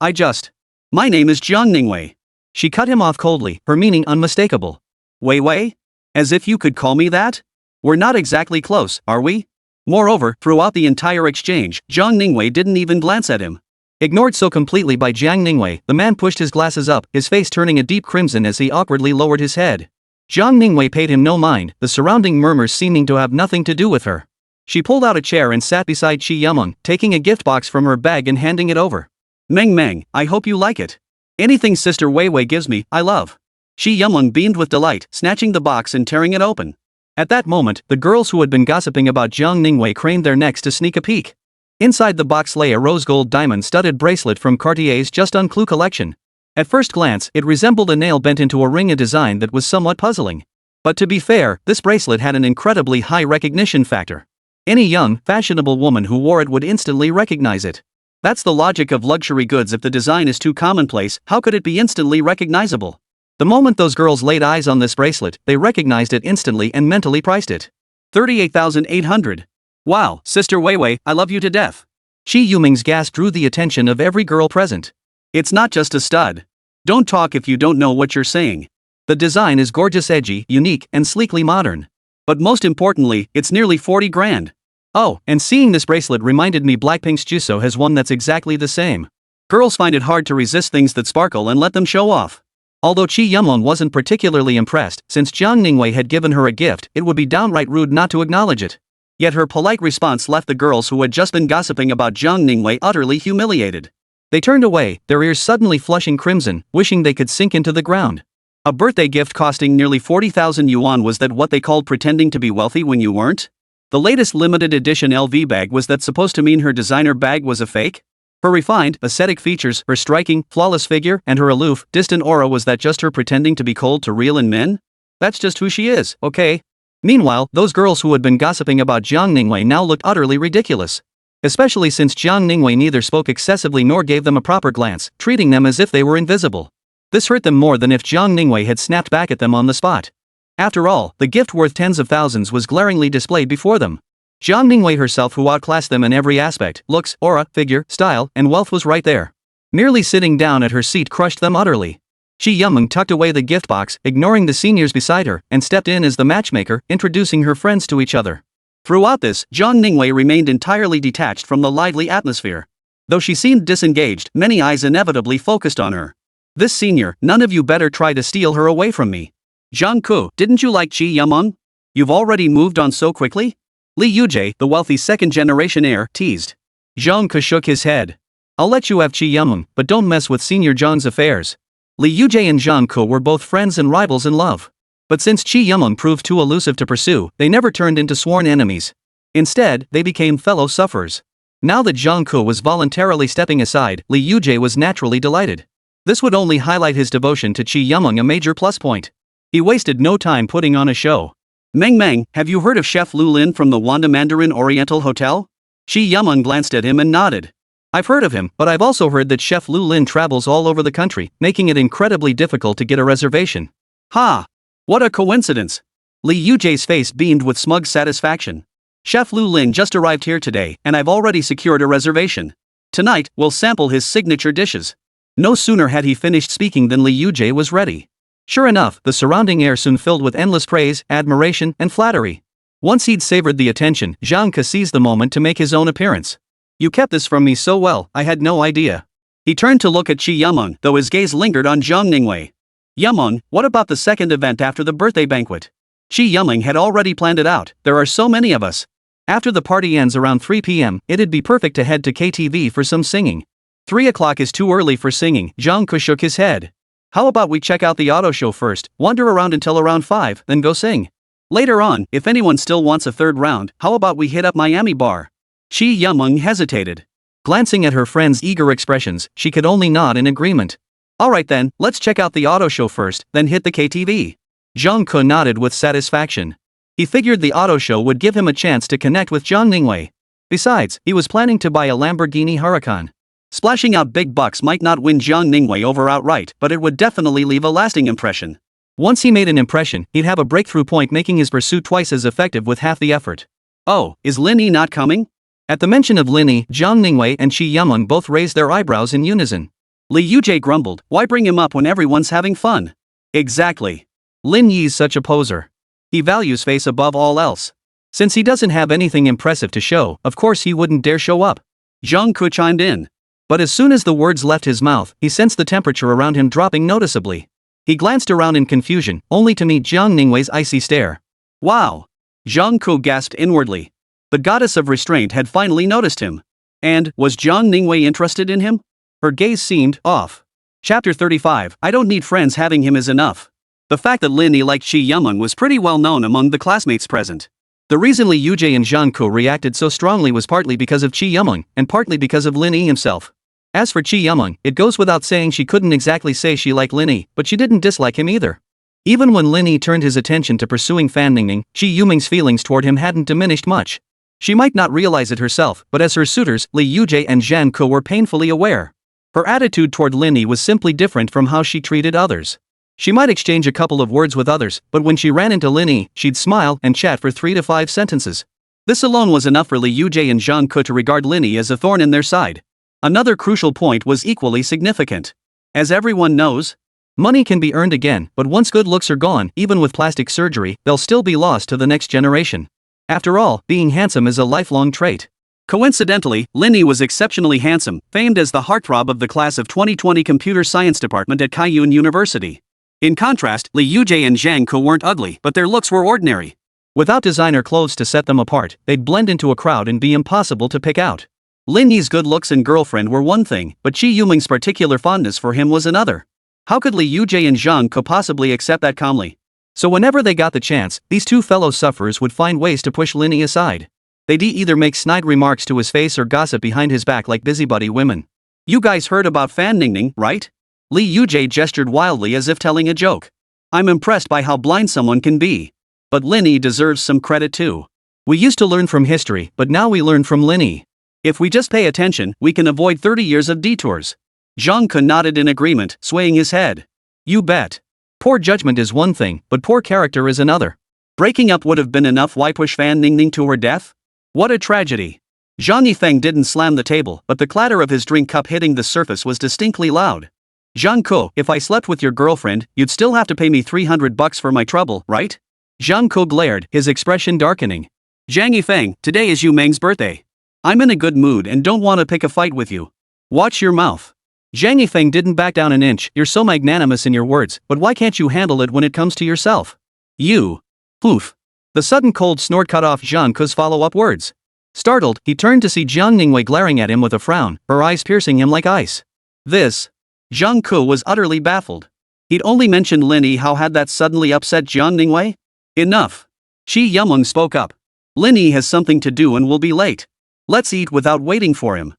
my name is Zhang Ningwei. She cut him off coldly, her meaning unmistakable. Wei? As if you could call me that? We're not exactly close, are we? Moreover, throughout the entire exchange, Zhang Ningwei didn't even glance at him. Ignored so completely by Zhang Ningwei, the man pushed his glasses up, his face turning a deep crimson as he awkwardly lowered his head. Zhang Ningwei paid him no mind, the surrounding murmurs seeming to have nothing to do with her. She pulled out a chair and sat beside Chi Yameng, taking a gift box from her bag and handing it over. Meng, I hope you like it. Anything Sister Wei gives me, I love. Shi Yumeng beamed with delight, snatching the box and tearing it open. At that moment, the girls who had been gossiping about Zhao Ningwei craned their necks to sneak a peek. Inside the box lay a rose-gold diamond-studded bracelet from Cartier's Just Un Clou collection. At first glance, it resembled a nail bent into a ring, a design that was somewhat puzzling. But to be fair, this bracelet had an incredibly high recognition factor. Any young, fashionable woman who wore it would instantly recognize it. That's the logic of luxury goods. If the design is too commonplace, how could it be instantly recognizable? The moment those girls laid eyes on this bracelet, they recognized it instantly and mentally priced it. 38,800. Wow, Sister Weiwei, I love you to death. Shi Yumeng's gasp drew the attention of every girl present. It's not just a stud. Don't talk if you don't know what you're saying. The design is gorgeous, edgy, unique, and sleekly modern. But most importantly, it's nearly 40 grand. Oh, and seeing this bracelet reminded me Blackpink's Jisoo has one that's exactly the same. Girls find it hard to resist things that sparkle and let them show off. Although Chi Yumeng wasn't particularly impressed, since Zhao Ningwei had given her a gift, it would be downright rude not to acknowledge it. Yet her polite response left the girls who had just been gossiping about Zhao Ningwei utterly humiliated. They turned away, their ears suddenly flushing crimson, wishing they could sink into the ground. A birthday gift costing nearly 40,000 yuan, was that what they called pretending to be wealthy when you weren't? The latest limited edition LV bag, was that supposed to mean her designer bag was a fake? Her refined, aesthetic features, her striking, flawless figure, and her aloof, distant aura, was that just her pretending to be cold to real and men? That's just who she is, okay? Meanwhile, those girls who had been gossiping about Zhao Ningwei now looked utterly ridiculous. Especially since Zhao Ningwei neither spoke excessively nor gave them a proper glance, treating them as if they were invisible. This hurt them more than if Zhao Ningwei had snapped back at them on the spot. After all, the gift worth tens of thousands was glaringly displayed before them. Zhao Ningwei herself, who outclassed them in every aspect, looks, aura, figure, style, and wealth, was right there. Merely sitting down at her seat crushed them utterly. Shi Yumeng tucked away the gift box, ignoring the seniors beside her, and stepped in as the matchmaker, introducing her friends to each other. Throughout this, Zhao Ningwei remained entirely detached from the lively atmosphere. Though she seemed disengaged, many eyes inevitably focused on her. This senior, none of you better try to steal her away from me. Zhang Ku, didn't you like Chi Yumeng? You've already moved on so quickly? Li Yujie, the wealthy second-generation heir, teased. Zhang Ku shook his head. I'll let you have Chi Yumeng, but don't mess with Senior Zhang's affairs. Li Yujie and Zhang Ku were both friends and rivals in love. But since Chi Yumeng proved too elusive to pursue, they never turned into sworn enemies. Instead, they became fellow sufferers. Now that Zhang Ku was voluntarily stepping aside, Li Yujie was naturally delighted. This would only highlight his devotion to Chi Yumeng, a major plus point. He wasted no time putting on a show. Meng, have you heard of Chef Lu Lin from the Wanda Mandarin Oriental Hotel? Chi Yumeng glanced at him and nodded. I've heard of him, but I've also heard that Chef Lu Lin travels all over the country, making it incredibly difficult to get a reservation. Ha! What a coincidence! Li Yujie's face beamed with smug satisfaction. Chef Lu Lin just arrived here today, and I've already secured a reservation. Tonight, we'll sample his signature dishes. No sooner had he finished speaking than Li Yujie was ready. Sure enough, the surrounding air soon filled with endless praise, admiration, and flattery. Once he'd savored the attention, Zhang Ke seized the moment to make his own appearance. You kept this from me so well, I had no idea. He turned to look at Chi Yumeng, though his gaze lingered on Zhang Ningwei. Yumeng, what about the second event after the birthday banquet? Chi Yumeng had already planned it out, there are so many of us. After the party ends around 3 p.m., it'd be perfect to head to KTV for some singing. 3 o'clock is too early for singing, Zhang Ke shook his head. How about we check out the auto show first, wander around until around 5, then go sing? Later on, if anyone still wants a third round, how about we hit up Miami Bar? Chi Yumeng hesitated. Glancing at her friend's eager expressions, she could only nod in agreement. Alright then, let's check out the auto show first, then hit the KTV. Zhang Ke nodded with satisfaction. He figured the auto show would give him a chance to connect with Zhang Ningwei. Besides, he was planning to buy a Lamborghini Huracan. Splashing out big bucks might not win Zhang Ningwei over outright, but it would definitely leave a lasting impression. Once he made an impression, he'd have a breakthrough point, making his pursuit twice as effective with half the effort. Oh, is Lin Yi not coming? At the mention of Lin Yi, Zhang Ningwei and Chi Yumeng both raised their eyebrows in unison. Li Yujie grumbled, why bring him up when everyone's having fun? Exactly. Lin Yi's such a poser. He values face above all else. Since he doesn't have anything impressive to show, of course he wouldn't dare show up. Zhang Ke chimed in. But as soon as the words left his mouth, he sensed the temperature around him dropping noticeably. He glanced around in confusion, only to meet Zhang Ningwei's icy stare. Wow! Zhang Ke gasped inwardly. The goddess of restraint had finally noticed him. And, was Zhang Ningwei interested in him? Her gaze seemed off. Chapter 35, I don't need friends, having him is enough. The fact that Lin Yi liked Chi Yumeng was pretty well known among the classmates present. The reason Li Yujie and Zhang Ke reacted so strongly was partly because of Chi Yumeng, and partly because of Lin Yi himself. As for Chi Yumeng, it goes without saying she couldn't exactly say she liked Lin Yi, but she didn't dislike him either. Even when Lin Yi turned his attention to pursuing Fan Ningning, Chi Yumeng's feelings toward him hadn't diminished much. She might not realize it herself, but as her suitors, Li Yujie and Zhang Ke were painfully aware. Her attitude toward Lin Yi was simply different from how she treated others. She might exchange a couple of words with others, but when she ran into Lin Yi, she'd smile and chat for 3 to 5 sentences. This alone was enough for Li Yujie and Zhang Ke to regard Lin Yi as a thorn in their side. Another crucial point was equally significant. As everyone knows, money can be earned again, but once good looks are gone, even with plastic surgery, they'll still be lost to the next generation. After all, being handsome is a lifelong trait. Coincidentally, Lin Yi was exceptionally handsome, famed as the heartthrob of the class of 2020 computer science department at Kaiyuan University. In contrast, Li Yujie and Zhang Ke weren't ugly, but their looks were ordinary. Without designer clothes to set them apart, they'd blend into a crowd and be impossible to pick out. Lin Yi's good looks and girlfriend were one thing, but Chi Yumeng's particular fondness for him was another. How could Li Yujie and Zhang Ke possibly accept that calmly? So whenever they got the chance, these two fellow sufferers would find ways to push Lin Yi aside. They'd either make snide remarks to his face or gossip behind his back like busybody women. You guys heard about Fan Ningning, right? Li Yujie gestured wildly as if telling a joke. I'm impressed by how blind someone can be. But Lin Yi deserves some credit too. We used to learn from history, but now we learn from Lin Yi. If we just pay attention, we can avoid 30 years of detours. Zhang Ke nodded in agreement, swaying his head. You bet. Poor judgment is one thing, but poor character is another. Breaking up would have been enough. Why push Fan Ningning to her death? What a tragedy. Zhang Yifeng didn't slam the table, but the clatter of his drink cup hitting the surface was distinctly loud. Zhang Ke, if I slept with your girlfriend, you'd still have to pay me $300 for my trouble, right? Zhang Ke glared, his expression darkening. Zhang Yifeng, today is Yu Meng's birthday. I'm in a good mood and don't want to pick a fight with you. Watch your mouth. Zhang Yifeng didn't back down an inch. You're so magnanimous in your words, but why can't you handle it when it comes to yourself? You. Poof. The sudden cold snort cut off Zhang Ke's follow-up words. Startled, he turned to see Jiang Ningwei glaring at him with a frown, her eyes piercing him like ice. This. Zhang Ke was utterly baffled. He'd only mentioned Lin Yi. How had that suddenly upset Jiang Ningwei? Enough. Chi Yumeng spoke up. Lin Yi has something to do and will be late. Let's eat without waiting for him.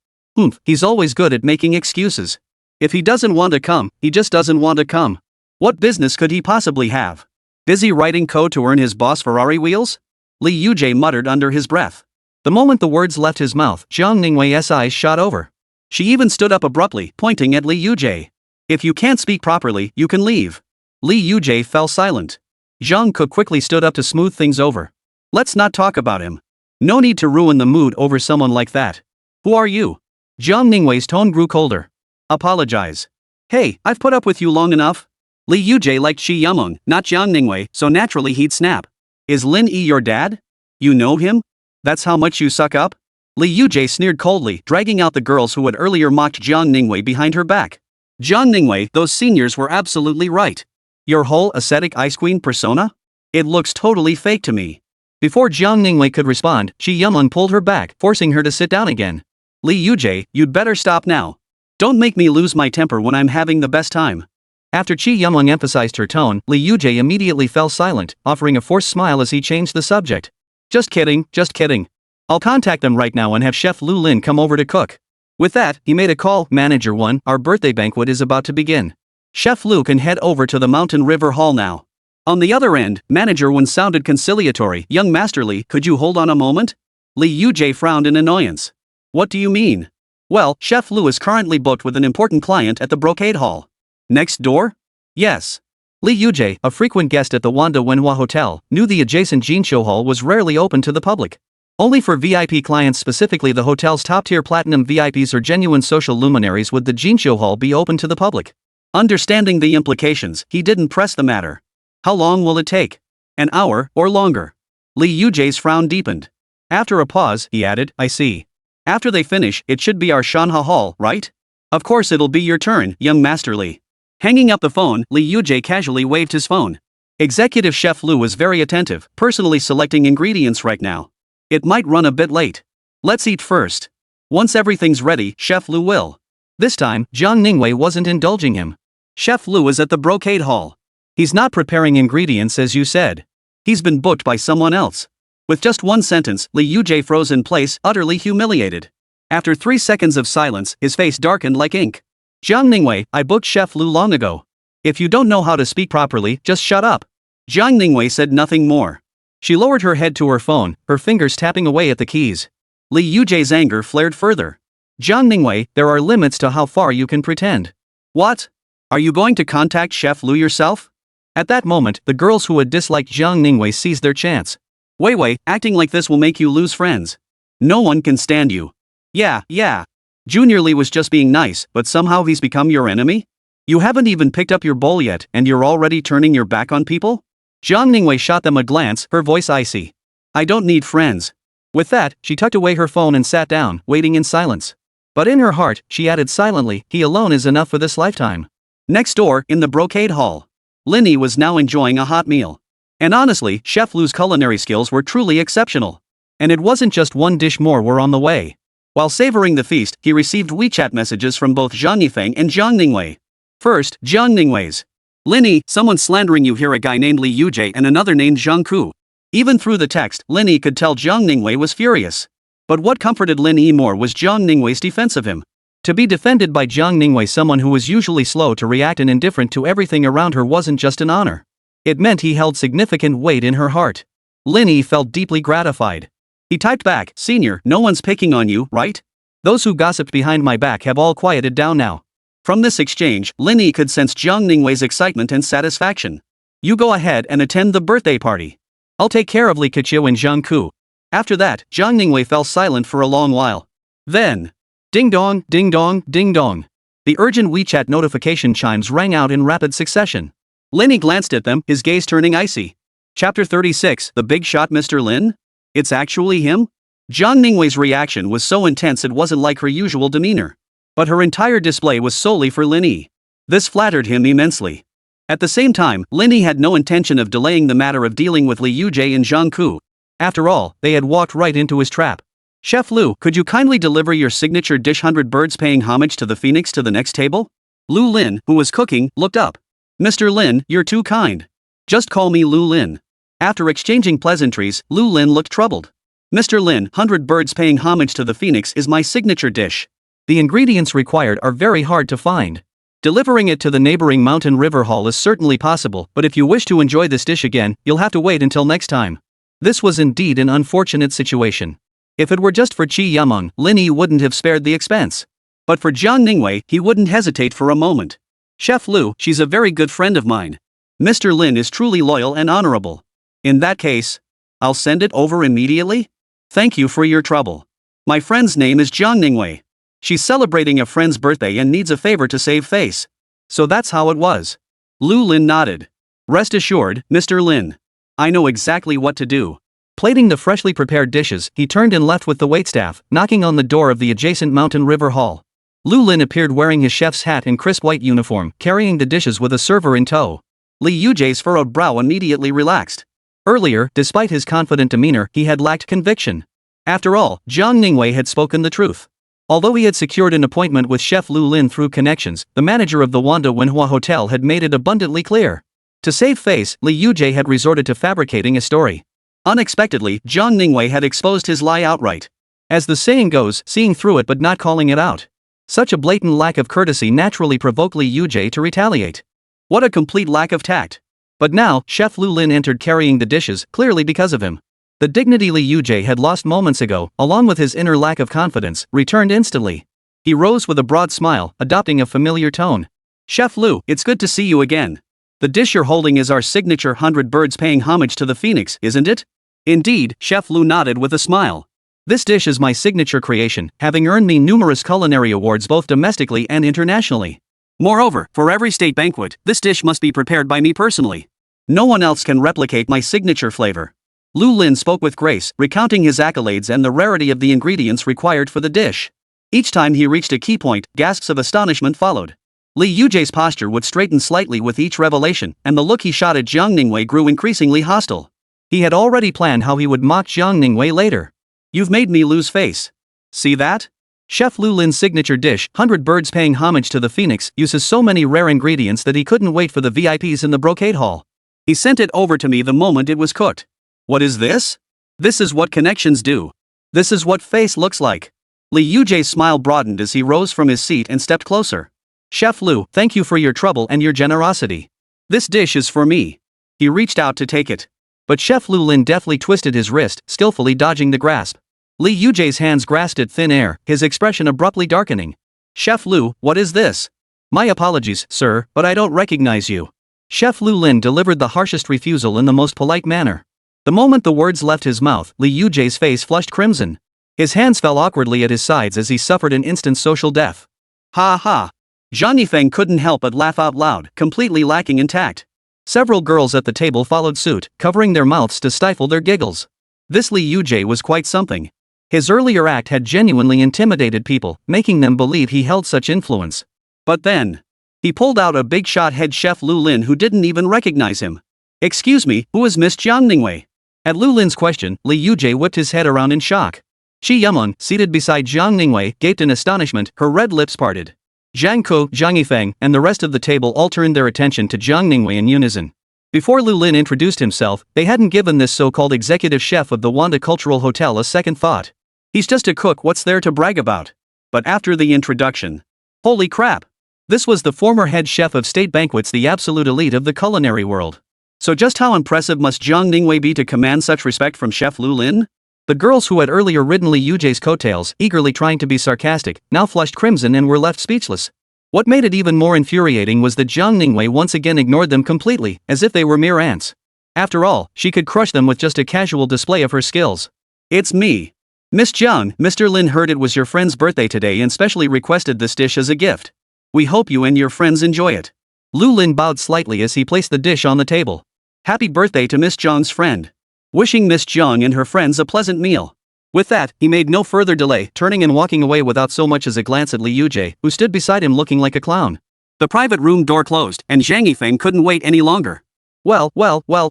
He's always good at making excuses. If he doesn't want to come, he just doesn't want to come. What business could he possibly have? Busy writing code to earn his boss Ferrari wheels? Li Yujie muttered under his breath. The moment the words left his mouth, Jiang Ningwei's eyes shot over. She even stood up abruptly, pointing at Li Yujie. If you can't speak properly, you can leave. Li Yujie fell silent. Zhang Ke quickly stood up to smooth things over. Let's not talk about him. No need to ruin the mood over someone like that. Who are you? Jiang Ningwei's tone grew colder. Apologize. Hey, I've put up with you long enough. Li Yujie liked Chi Yumeng, not Jiang Ningwei, so naturally he'd snap. Is Lin Yi your dad? You know him? That's how much you suck up? Li Yujie sneered coldly, dragging out the girls who had earlier mocked Jiang Ningwei behind her back. Jiang Ningwei, those seniors were absolutely right. Your whole ascetic ice queen persona? It looks totally fake to me. Before Jiang Ningwei could respond, Chi Yumeng pulled her back, forcing her to sit down again. Li Yujie, you'd better stop now. Don't make me lose my temper when I'm having the best time. After Chi Yumeng emphasized her tone, Li Yujie immediately fell silent, offering a forced smile as he changed the subject. Just kidding, just kidding. I'll contact them right now and have Chef Lu Lin come over to cook. With that, he made a call. Manager 1, our birthday banquet is about to begin. Chef Lu can head over to the Mountain River Hall now. On the other end, Manager 1 sounded conciliatory. Young Master Li, could you hold on a moment? Li Yujie frowned in annoyance. What do you mean? Well, Chef Lu is currently booked with an important client at the Brocade Hall. Next door? Yes. Li Yujie, a frequent guest at the Wanda Wenhua Hotel, knew the adjacent Jinsho Hall was rarely open to the public. Only for VIP clients, specifically the hotel's top-tier platinum VIPs or genuine social luminaries, would the Jinsho Hall be open to the public. Understanding the implications, he didn't press the matter. How long will it take? An hour, or longer? Li Yujie's frown deepened. After a pause, he added, I see. After they finish, it should be our Shanha Hall, right? Of course it'll be your turn, young Master Li. Hanging up the phone, Li Yujie casually waved his phone. Executive Chef Lu was very attentive, personally selecting ingredients right now. It might run a bit late. Let's eat first. Once everything's ready, Chef Lu will. This time, Jiang Ningwei wasn't indulging him. Chef Lu is at the Brocade Hall. He's not preparing ingredients as you said. He's been booked by someone else. With just one sentence, Li Yujie froze in place, utterly humiliated. After 3 seconds of silence, his face darkened like ink. Zhang Ningwei, I booked Chef Lu long ago. If you don't know how to speak properly, just shut up. Zhang Ningwei said nothing more. She lowered her head to her phone, her fingers tapping away at the keys. Li Yujie's anger flared further. Zhang Ningwei, there are limits to how far you can pretend. What? Are you going to contact Chef Lu yourself? At that moment, the girls who had disliked Zhang Ningwei seized their chance. Wei, acting like this will make you lose friends. No one can stand you. Yeah. Junior Li was just being nice, but somehow he's become your enemy? You haven't even picked up your bowl yet, and you're already turning your back on people? Zhang Ningwei shot them a glance, her voice icy. I don't need friends. With that, she tucked away her phone and sat down, waiting in silence. But in her heart, she added silently, he alone is enough for this lifetime. Next door, in the brocade hall, Lin Yi was now enjoying a hot meal. And honestly, Chef Lu's culinary skills were truly exceptional. And it wasn't just one dish, more were on the way. While savoring the feast, he received WeChat messages from both Zhang Yifeng and Zhang Ningwei. First, Zhang Ningwei's. Lin Yi, someone slandering you here, a guy named Li Yujie and another named Zhang Ku. Even through the text, Lin Yi could tell Zhang Ningwei was furious. But what comforted Lin Yi more was Zhang Ningwei's defense of him. To be defended by Zhang Ningwei, someone who was usually slow to react and indifferent to everything around her, wasn't just an honor. It meant he held significant weight in her heart. Lin Yi felt deeply gratified. He typed back, Senior, no one's picking on you, right? Those who gossiped behind my back have all quieted down now. From this exchange, Lin Yi could sense Zhang Ningwei's excitement and satisfaction. You go ahead and attend the birthday party. I'll take care of Li Keqiu and Zhang Ku. After that, Zhang Ningwei fell silent for a long while. Then, ding dong, ding dong, ding dong. The urgent WeChat notification chimes rang out in rapid succession. Lin Yi glanced at them, his gaze turning icy. Chapter 36, The Big Shot Mr. Lin? It's actually him? Zhang Ningwei's reaction was so intense it wasn't like her usual demeanor. But her entire display was solely for Lin Yi. This flattered him immensely. At the same time, Lin Yi had no intention of delaying the matter of dealing with Li Yujie and Zhang Ku. After all, they had walked right into his trap. Chef Lu, could you kindly deliver your signature dish 100 birds paying homage to the phoenix to the next table? Lu Lin, who was cooking, looked up. Mr. Lin, you're too kind. Just call me Lu Lin. After exchanging pleasantries, Lu Lin looked troubled. Mr. Lin, 100 birds paying homage to the phoenix is my signature dish. The ingredients required are very hard to find. Delivering it to the neighboring mountain river hall is certainly possible, but if you wish to enjoy this dish again, you'll have to wait until next time. This was indeed an unfortunate situation. If it were just for Qi Yameng, Lin Yi wouldn't have spared the expense. But for Zhang Ningwei, he wouldn't hesitate for a moment. Chef Lu, she's a very good friend of mine. Mr. Lin is truly loyal and honorable. In that case, I'll send it over immediately. Thank you for your trouble. My friend's name is Zhang Ningwei. She's celebrating a friend's birthday and needs a favor to save face. So that's how it was. Lu Lin nodded. Rest assured, Mr. Lin. I know exactly what to do. Plating the freshly prepared dishes, he turned and left with the waitstaff, knocking on the door of the adjacent mountain river hall. Lu Lin appeared wearing his chef's hat and crisp white uniform, carrying the dishes with a server in tow. Li Yujie's furrowed brow immediately relaxed. Earlier, despite his confident demeanor, he had lacked conviction. After all, Zhang Ningwei had spoken the truth. Although he had secured an appointment with Chef Lu Lin through connections, the manager of the Wanda Wenhua Hotel had made it abundantly clear. To save face, Li Yujie had resorted to fabricating a story. Unexpectedly, Zhang Ningwei had exposed his lie outright. As the saying goes, seeing through it but not calling it out. Such a blatant lack of courtesy naturally provoked Li Yujie to retaliate. What a complete lack of tact. But now, Chef Lu Lin entered carrying the dishes, clearly because of him. The dignity Li Yujie had lost moments ago, along with his inner lack of confidence, returned instantly. He rose with a broad smile, adopting a familiar tone. Chef Lu, it's good to see you again. The dish you're holding is our signature 100 birds paying homage to the phoenix, isn't it? Indeed, Chef Lu nodded with a smile. This dish is my signature creation, having earned me numerous culinary awards both domestically and internationally. Moreover, for every state banquet, this dish must be prepared by me personally. No one else can replicate my signature flavor. Lu Lin spoke with grace, recounting his accolades and the rarity of the ingredients required for the dish. Each time he reached a key point, gasps of astonishment followed. Li Yujie's posture would straighten slightly with each revelation, and the look he shot at Zhang Ningwei grew increasingly hostile. He had already planned how he would mock Zhang Ningwei later. You've made me lose face. See that? Chef Lu Lin's signature dish, 100 Birds paying homage to the phoenix, uses so many rare ingredients that he couldn't wait for the VIPs in the brocade hall. He sent it over to me the moment it was cooked. What is this? This is what connections do. This is what face looks like. Li Yujie's smile broadened as he rose from his seat and stepped closer. Chef Lu, thank you for your trouble and your generosity. This dish is for me. He reached out to take it. But Chef Lu Lin deftly twisted his wrist, skillfully dodging the grasp. Li Yujie's hands grasped at thin air, his expression abruptly darkening. Chef Lu, what is this? My apologies, sir, but I don't recognize you. Chef Lu Lin delivered the harshest refusal in the most polite manner. The moment the words left his mouth, Li Yujie's face flushed crimson. His hands fell awkwardly at his sides as he suffered an instant social death. Ha ha! Zhang Yifeng couldn't help but laugh out loud, completely lacking in tact. Several girls at the table followed suit, covering their mouths to stifle their giggles. This Li Yujie was quite something. His earlier act had genuinely intimidated people, making them believe he held such influence. But then, he pulled out a big-shot head chef Lu Lin who didn't even recognize him. Excuse me, who is Miss Zhang Ningwei? At Lu Lin's question, Li Yujie whipped his head around in shock. Shi Yumon, seated beside Zhang Ningwei, gaped in astonishment, her red lips parted. Zhang Ko, Zhang Yifeng, and the rest of the table all turned their attention to Zhang Ningwei in unison. Before Lu Lin introduced himself, they hadn't given this so-called executive chef of the Wanda Cultural Hotel a second thought. He's just a cook, what's there to brag about? But after the introduction, holy crap! This was the former head chef of state banquets, the absolute elite of the culinary world. So just how impressive must Zhang Ningwei be to command such respect from Chef Lu Lin? The girls who had earlier ridden Li Yujie's coattails, eagerly trying to be sarcastic, now flushed crimson and were left speechless. What made it even more infuriating was that Zhang Ningwei once again ignored them completely, as if they were mere ants. After all, she could crush them with just a casual display of her skills. It's me. Miss Zhang, Mr. Lin heard it was your friend's birthday today and specially requested this dish as a gift. We hope you and your friends enjoy it. Lu Lin bowed slightly as he placed the dish on the table. Happy birthday to Miss Zhang's friend. Wishing Miss Zhang and her friends a pleasant meal. With that, he made no further delay, turning and walking away without so much as a glance at Li Yujie, who stood beside him looking like a clown. The private room door closed, and Zhang Yifeng couldn't wait any longer. Well,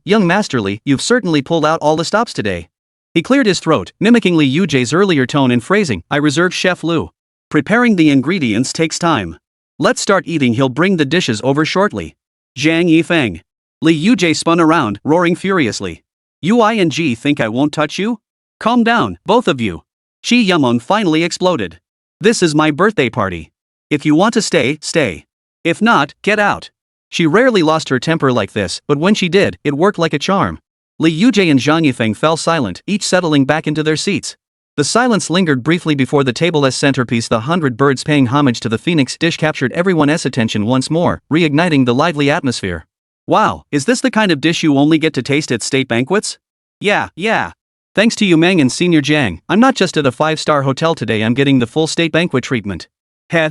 young Master Li, you've certainly pulled out all the stops today. He cleared his throat, mimicking Li Yujie's earlier tone and phrasing. I reserve Chef Lu. Preparing the ingredients takes time. Let's start eating. He'll bring the dishes over shortly. Zhang Yifeng. Li Yujie spun around, roaring furiously. You think I won't touch you? Calm down, both of you. Shi Yumon finally exploded. This is my birthday party. If you want to stay, stay. If not, get out. She rarely lost her temper like this, but when she did, it worked like a charm. Li Yujie and Zhang Yifeng fell silent, each settling back into their seats. The silence lingered briefly before the table's centerpiece, the 100 Birds paying homage to the phoenix dish, captured everyone's attention once more, reigniting the lively atmosphere. Wow, is this the kind of dish you only get to taste at state banquets? Yeah. Thanks to you Meng and Senior Jiang, I'm not just at a 5-star hotel today, I'm getting the full state banquet treatment.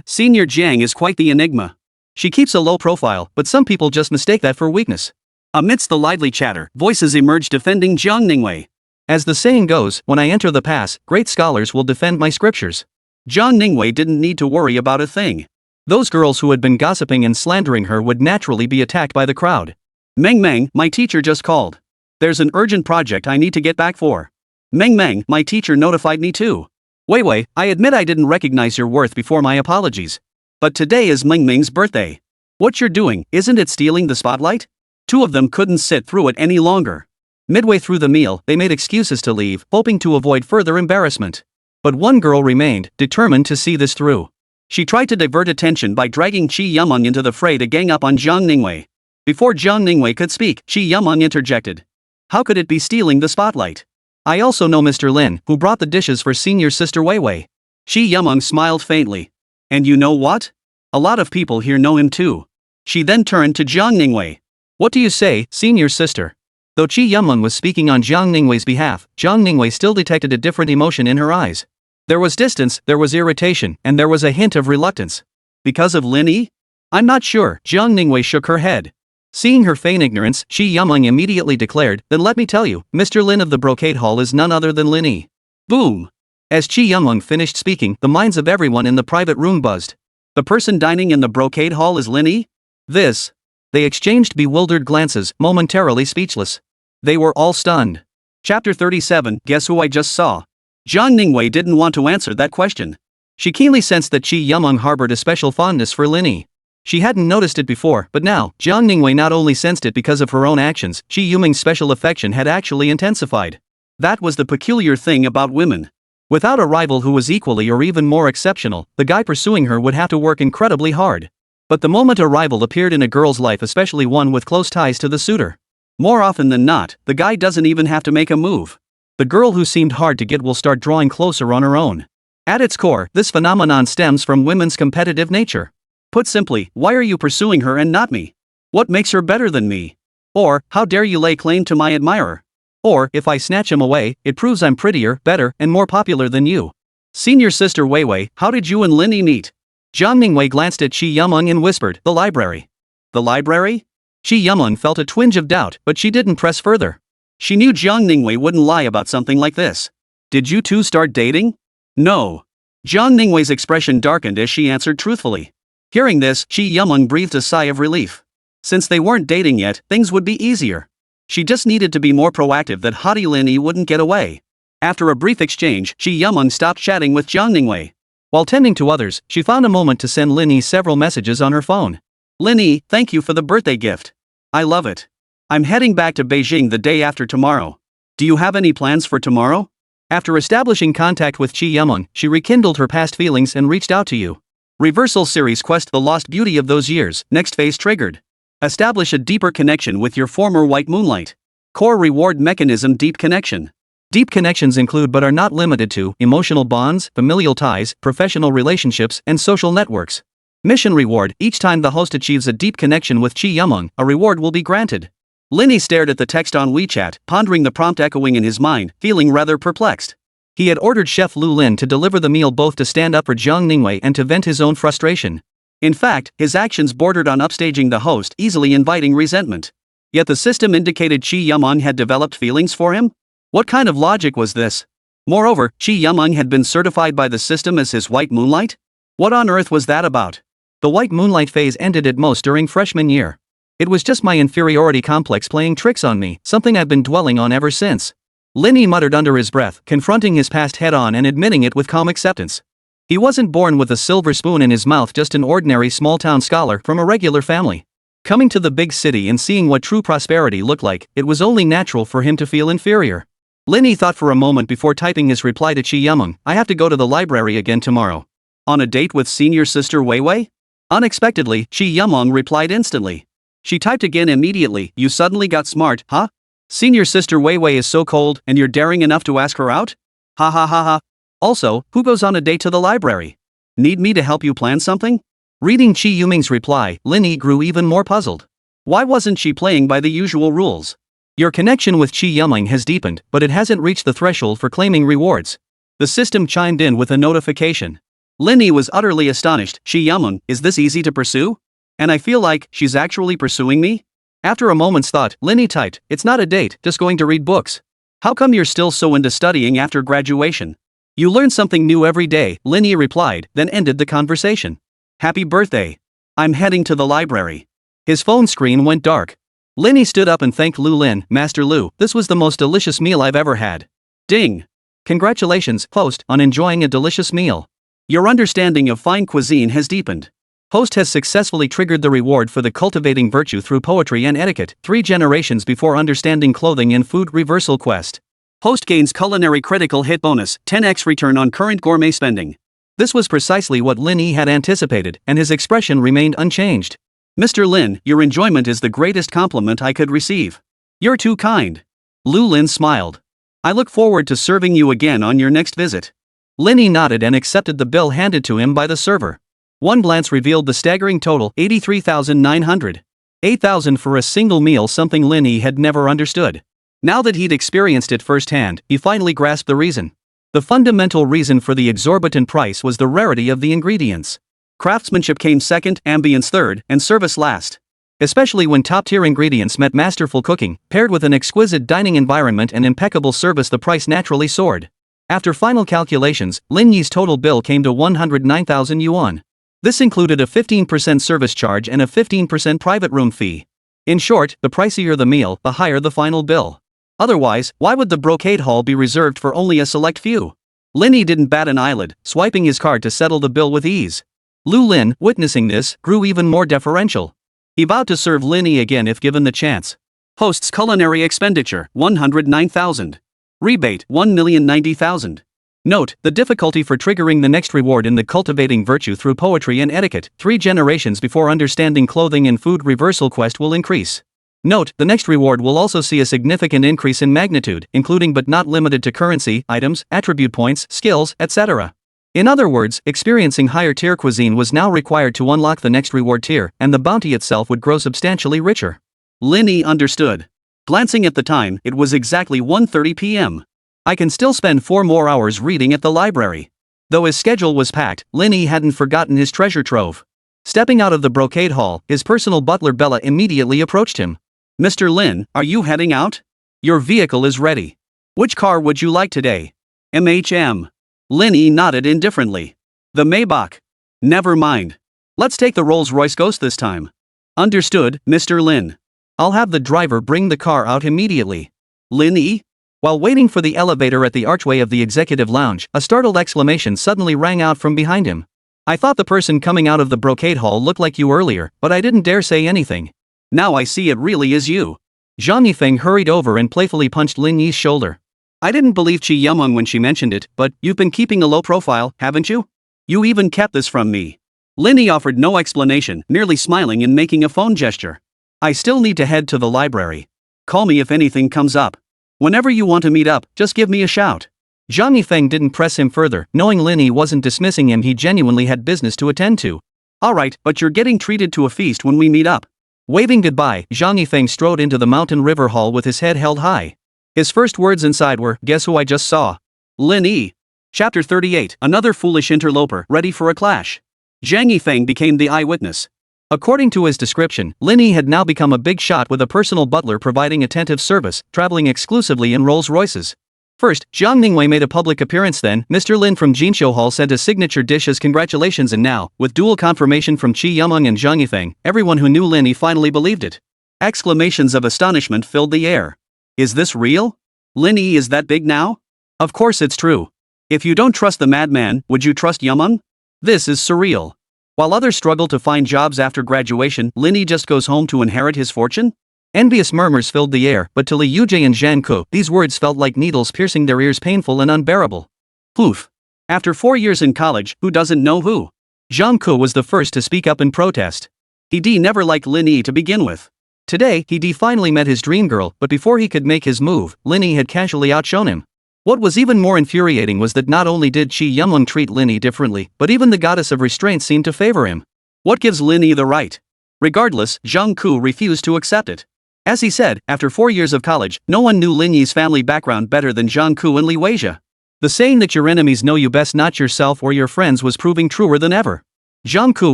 Senior Jiang is quite the enigma. She keeps a low profile, but some people just mistake that for weakness. Amidst the lively chatter, voices emerged defending Zhang Ningwei. As the saying goes, when I enter the pass, great scholars will defend my scriptures. Zhang Ningwei didn't need to worry about a thing. Those girls who had been gossiping and slandering her would naturally be attacked by the crowd. Meng, my teacher just called. There's an urgent project I need to get back for. Meng, my teacher notified me too. Wei, I admit I didn't recognize your worth before, my apologies. But today is Meng's birthday. What you're doing, isn't it stealing the spotlight? Two of them couldn't sit through it any longer. Midway through the meal, they made excuses to leave, hoping to avoid further embarrassment. But one girl remained, determined to see this through. She tried to divert attention by dragging Shi Yumon into the fray to gang up on Zhang Ningwei. Before Zhang Ningwei could speak, Shi Yumon interjected. How could it be stealing the spotlight? I also know Mr. Lin, who brought the dishes for senior sister Wei. Shi Yumon smiled faintly. And you know what? A lot of people here know him too. She then turned to Zhang Ningwei. What do you say, senior sister? Though Shi Yumon was speaking on Zhang Ningwei's behalf, Zhang Ningwei still detected a different emotion in her eyes. There was distance, there was irritation, and there was a hint of reluctance. Because of Lin Yi? I'm not sure. Zhang Ningwei shook her head. Seeing her feigned ignorance, Shi Yumon immediately declared, then let me tell you, Mr. Lin of the Brocade Hall is none other than Lin Yi. Boom! As Shi Yumon finished speaking, the minds of everyone in the private room buzzed. The person dining in the Brocade Hall is Lin Yi? This. They exchanged bewildered glances, momentarily speechless. They were all stunned. Chapter 37, Guess Who I Just Saw? Zhang Ningwei didn't want to answer that question. She keenly sensed that Chi Yumeng harbored a special fondness for Lin Yi. She hadn't noticed it before, but now, Zhang Ningwei not only sensed it because of her own actions, Chi Yumeng's special affection had actually intensified. That was the peculiar thing about women. Without a rival who was equally or even more exceptional, the guy pursuing her would have to work incredibly hard. But the moment a rival appeared in a girl's life, especially one with close ties to the suitor, more often than not, the guy doesn't even have to make a move. The girl who seemed hard to get will start drawing closer on her own. At its core, this phenomenon stems from women's competitive nature. Put simply, why are you pursuing her and not me? What makes her better than me? Or, how dare you lay claim to my admirer? Or, if I snatch him away, it proves I'm prettier, better, and more popular than you. Senior sister Weiwei, how did you and Lin Yi meet? Zhang Ningwei glanced at Chi Yumeng and whispered, the library. The library? Chi Yumeng felt a twinge of doubt, but she didn't press further. She knew Zhang Ningwei wouldn't lie about something like this. Did you two start dating? No. Zhang Ningwei's expression darkened as she answered truthfully. Hearing this, Chi Yumeng breathed a sigh of relief. Since they weren't dating yet, things would be easier. She just needed to be more proactive that haughty Lin Yi wouldn't get away. After a brief exchange, Chi Yumeng stopped chatting with Zhang Ningwei. While tending to others, she found a moment to send Lin Yi several messages on her phone. Lin Yi, thank you for the birthday gift. I love it. I'm heading back to Beijing the day after tomorrow. Do you have any plans for tomorrow? After establishing contact with Chi Yumeng, she rekindled her past feelings and reached out to you. Reversal series quest: The Lost Beauty of Those Years, next phase triggered. Establish a deeper connection with your former white moonlight. Core reward mechanism: deep connection. Deep connections include but are not limited to emotional bonds, familial ties, professional relationships, and social networks. Mission reward: each time the host achieves a deep connection with Chi Yumeng, a reward will be granted. Lin Yi stared at the text on WeChat, pondering the prompt echoing in his mind, feeling rather perplexed. He had ordered Chef Lu Lin to deliver the meal, both to stand up for Zhang Ningwei and to vent his own frustration. In fact, his actions bordered on upstaging the host, easily inviting resentment. Yet the system indicated Chi Yumeng had developed feelings for him? What kind of logic was this? Moreover, Chi Yumeng had been certified by the system as his white moonlight? What on earth was that about? The white moonlight phase ended at most during freshman year. It was just my inferiority complex playing tricks on me, something I've been dwelling on ever since. Lin Yi muttered under his breath, confronting his past head-on and admitting it with calm acceptance. He wasn't born with a silver spoon in his mouth, just an ordinary small-town scholar from a regular family. Coming to the big city and seeing what true prosperity looked like, it was only natural for him to feel inferior. Lin Yi thought for a moment before typing his reply to Chi Yumeng. I have to go to the library again tomorrow. On a date with senior sister Weiwei? Unexpectedly, Chi Yumeng replied instantly. She typed again immediately. You suddenly got smart, huh? Senior sister Weiwei is so cold, and you're daring enough to ask her out? Ha ha ha ha. Also, who goes on a date to the library? Need me to help you plan something? Reading Chi Yumeng's reply, Lin Yi grew even more puzzled. Why wasn't she playing by the usual rules? Your connection with Chi Yumeng has deepened, but it hasn't reached the threshold for claiming rewards. The system chimed in with a notification. Lin Yi was utterly astonished. Chi Yumeng, is this easy to pursue? And I feel like she's actually pursuing me? After a moment's thought, Lin Yi typed, it's not a date, just going to read books. How come you're still so into studying after graduation? You learn something new every day, Lin Yi replied, then ended the conversation. Happy birthday. I'm heading to the library. His phone screen went dark. Lin Yi stood up and thanked Lu Lin. Master Lu, this was the most delicious meal I've ever had. Ding. Congratulations, host, on enjoying a delicious meal. Your understanding of fine cuisine has deepened. Host has successfully triggered the reward for the cultivating virtue through poetry and etiquette, 3 generations before understanding clothing and food reversal quest. Host gains culinary critical hit bonus, 10x return on current gourmet spending. This was precisely what Lin Yi had anticipated, and his expression remained unchanged. Mr. Lin, your enjoyment is the greatest compliment I could receive. You're too kind. Lu Lin smiled. I look forward to serving you again on your next visit. Lin Yi nodded and accepted the bill handed to him by the server. One glance revealed the staggering total, 83,900. 8,000 for a single meal, something Lin Yi had never understood. Now that he'd experienced it firsthand, he finally grasped the reason. The fundamental reason for the exorbitant price was the rarity of the ingredients. Craftsmanship came second, ambience third, and service last. Especially when top-tier ingredients met masterful cooking, paired with an exquisite dining environment and impeccable service, the price naturally soared. After final calculations, Lin Yi's total bill came to 109,000 yuan. This included a 15% service charge and a 15% private room fee. In short, the pricier the meal, the higher the final bill. Otherwise, why would the brocade hall be reserved for only a select few? Lin Yi didn't bat an eyelid, swiping his card to settle the bill with ease. Lu Lin, witnessing this, grew even more deferential. He vowed to serve Lin Yi again if given the chance. Host's culinary expenditure, 109,000. Rebate, 1,090,000. Note, the difficulty for triggering the next reward in the cultivating virtue through poetry and etiquette, 3 generations before understanding clothing and food reversal quest will increase. Note, the next reward will also see a significant increase in magnitude, including but not limited to currency, items, attribute points, skills, etc. In other words, experiencing higher tier cuisine was now required to unlock the next reward tier, and the bounty itself would grow substantially richer. Lin Yi understood. Glancing at the time, it was exactly 1:30 p.m. I can still spend 4 more hours reading at the library. Though his schedule was packed, Lin Yi hadn't forgotten his treasure trove. Stepping out of the brocade hall, his personal butler Bella immediately approached him. Mr. Lin, are you heading out? Your vehicle is ready. Which car would you like today? MHM. Lin Yi nodded indifferently. The Maybach. Never mind. Let's take the Rolls-Royce Ghost this time. Understood, Mr. Lin. I'll have the driver bring the car out immediately. Lin Yi? While waiting for the elevator at the archway of the executive lounge, a startled exclamation suddenly rang out from behind him. I thought the person coming out of the brocade hall looked like you earlier, but I didn't dare say anything. Now I see it really is you. Zhang Yifeng hurried over and playfully punched Lin Yi's shoulder. I didn't believe Qi Yumeng when she mentioned it, but you've been keeping a low profile, haven't you? You even kept this from me. Lin Yi offered no explanation, merely smiling and making a phone gesture. I still need to head to the library. Call me if anything comes up. Whenever you want to meet up, just give me a shout. Zhang Yifeng didn't press him further, knowing Lin Yi wasn't dismissing him, he genuinely had business to attend to. Alright, but you're getting treated to a feast when we meet up. Waving goodbye, Zhang Yifeng strode into the Mountain River Hall with his head held high. His first words inside were, "Guess who I just saw?" Lin Yi. Chapter 38, another foolish interloper, ready for a clash. Zhang Yifeng became the eyewitness. According to his description, Lin Yi had now become a big shot with a personal butler providing attentive service, traveling exclusively in Rolls-Royces. First, Fan Ningning made a public appearance, then Mr. Lin from Jinsho Hall sent a signature dish as congratulations, and now, with dual confirmation from Qi Yumeng and Zhang Yifeng, everyone who knew Lin Yi finally believed it. Exclamations of astonishment filled the air. Is this real? Lin Yi is that big now? Of course it's true. If you don't trust the madman, would you trust Yumeng? This is surreal. While others struggle to find jobs after graduation, Lin Yi just goes home to inherit his fortune? Envious murmurs filled the air, but to Li Yujie and Zhang Ke, these words felt like needles piercing their ears, painful and unbearable. Poof. After 4 years in college, who doesn't know who? Zhang Ke was the first to speak up in protest. He never liked Lin Yi to begin with. Today, he finally met his dream girl, but before he could make his move, Lin Yi had casually outshone him. What was even more infuriating was that not only did Qi Yumeng treat Lin Yi differently, but even the goddess of restraint seemed to favor him. What gives Lin Yi the right? Regardless, Zhang Ke refused to accept it. As he said, after 4 years of college, no one knew Lin Yi's family background better than Zhang Ke and Li Weijia. The saying that your enemies know you best, not yourself or your friends, was proving truer than ever. Zhang Ke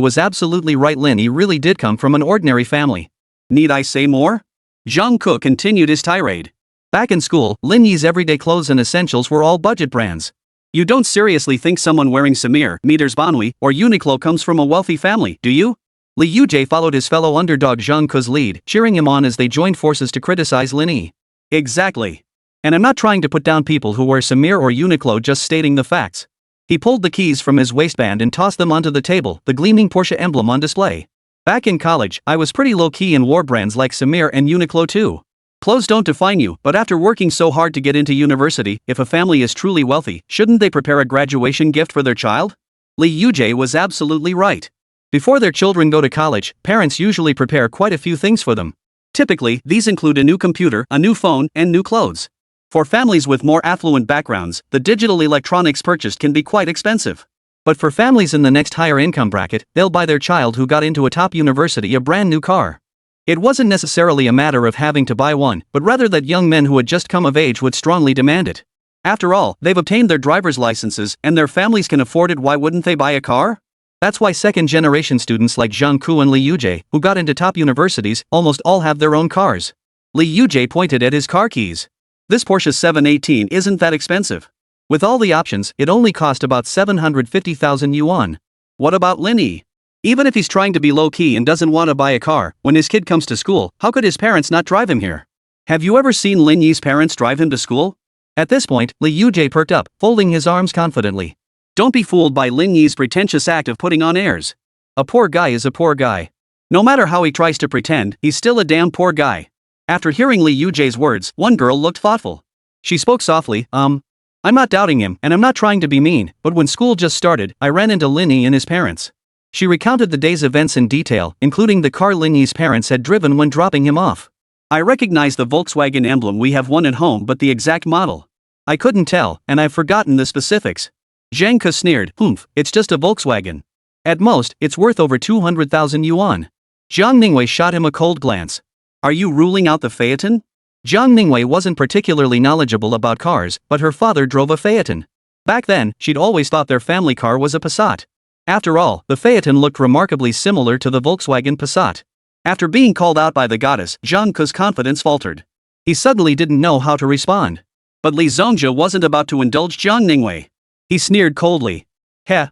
was absolutely right. Lin Yi really did come from an ordinary family. Need I say more? Zhang Ke continued his tirade. Back in school, Lin Yi's everyday clothes and essentials were all budget brands. You don't seriously think someone wearing Samir, Meters Banhui, or Uniqlo comes from a wealthy family, do you? Li Yujie followed his fellow underdog Zhang Ke's lead, cheering him on as they joined forces to criticize Lin Yi. Exactly. And I'm not trying to put down people who wear Samir or Uniqlo, just stating the facts. He pulled the keys from his waistband and tossed them onto the table, the gleaming Porsche emblem on display. Back in college, I was pretty low-key and wore brands like Samir and Uniqlo too. Clothes don't define you, but after working so hard to get into university, if a family is truly wealthy, shouldn't they prepare a graduation gift for their child? Li Yujie was absolutely right. Before their children go to college, parents usually prepare quite a few things for them. Typically, these include a new computer, a new phone, and new clothes. For families with more affluent backgrounds, the digital electronics purchased can be quite expensive. But for families in the next higher income bracket, they'll buy their child who got into a top university a brand new car. It wasn't necessarily a matter of having to buy one, but rather that young men who had just come of age would strongly demand it. After all, they've obtained their driver's licenses, and their families can afford it. Why wouldn't they buy a car? That's why second-generation students like Zhang Ke and Li Yujie, who got into top universities, almost all have their own cars. Li Yujie pointed at his car keys. This Porsche 718 isn't that expensive. With all the options, it only cost about 750,000 yuan. What about Lin Yi? Even if he's trying to be low-key and doesn't want to buy a car, when his kid comes to school, how could his parents not drive him here? Have you ever seen Lin Yi's parents drive him to school? At this point, Li Yujie perked up, folding his arms confidently. Don't be fooled by Lin Yi's pretentious act of putting on airs. A poor guy is a poor guy. No matter how he tries to pretend, he's still a damn poor guy. After hearing Li Yujie's words, one girl looked thoughtful. She spoke softly, I'm not doubting him, and I'm not trying to be mean, but when school just started, I ran into Lin Yi and his parents. She recounted the day's events in detail, including the car Lin Yi's parents had driven when dropping him off. I recognize the Volkswagen emblem, we have one at home, but the exact model. I couldn't tell, and I've forgotten the specifics. Zhang Ke sneered, It's just a Volkswagen. At most, it's worth over 200,000 yuan. Zhang Ningwei shot him a cold glance. Are you ruling out the Phaeton? Zhang Ningwei wasn't particularly knowledgeable about cars, but her father drove a Phaeton. Back then, she'd always thought their family car was a Passat. After all, the Phaeton looked remarkably similar to the Volkswagen Passat. After being called out by the goddess, Zhang Ke's confidence faltered. He suddenly didn't know how to respond. But Li Zongzhe wasn't about to indulge Zhang Ningwei. He sneered coldly.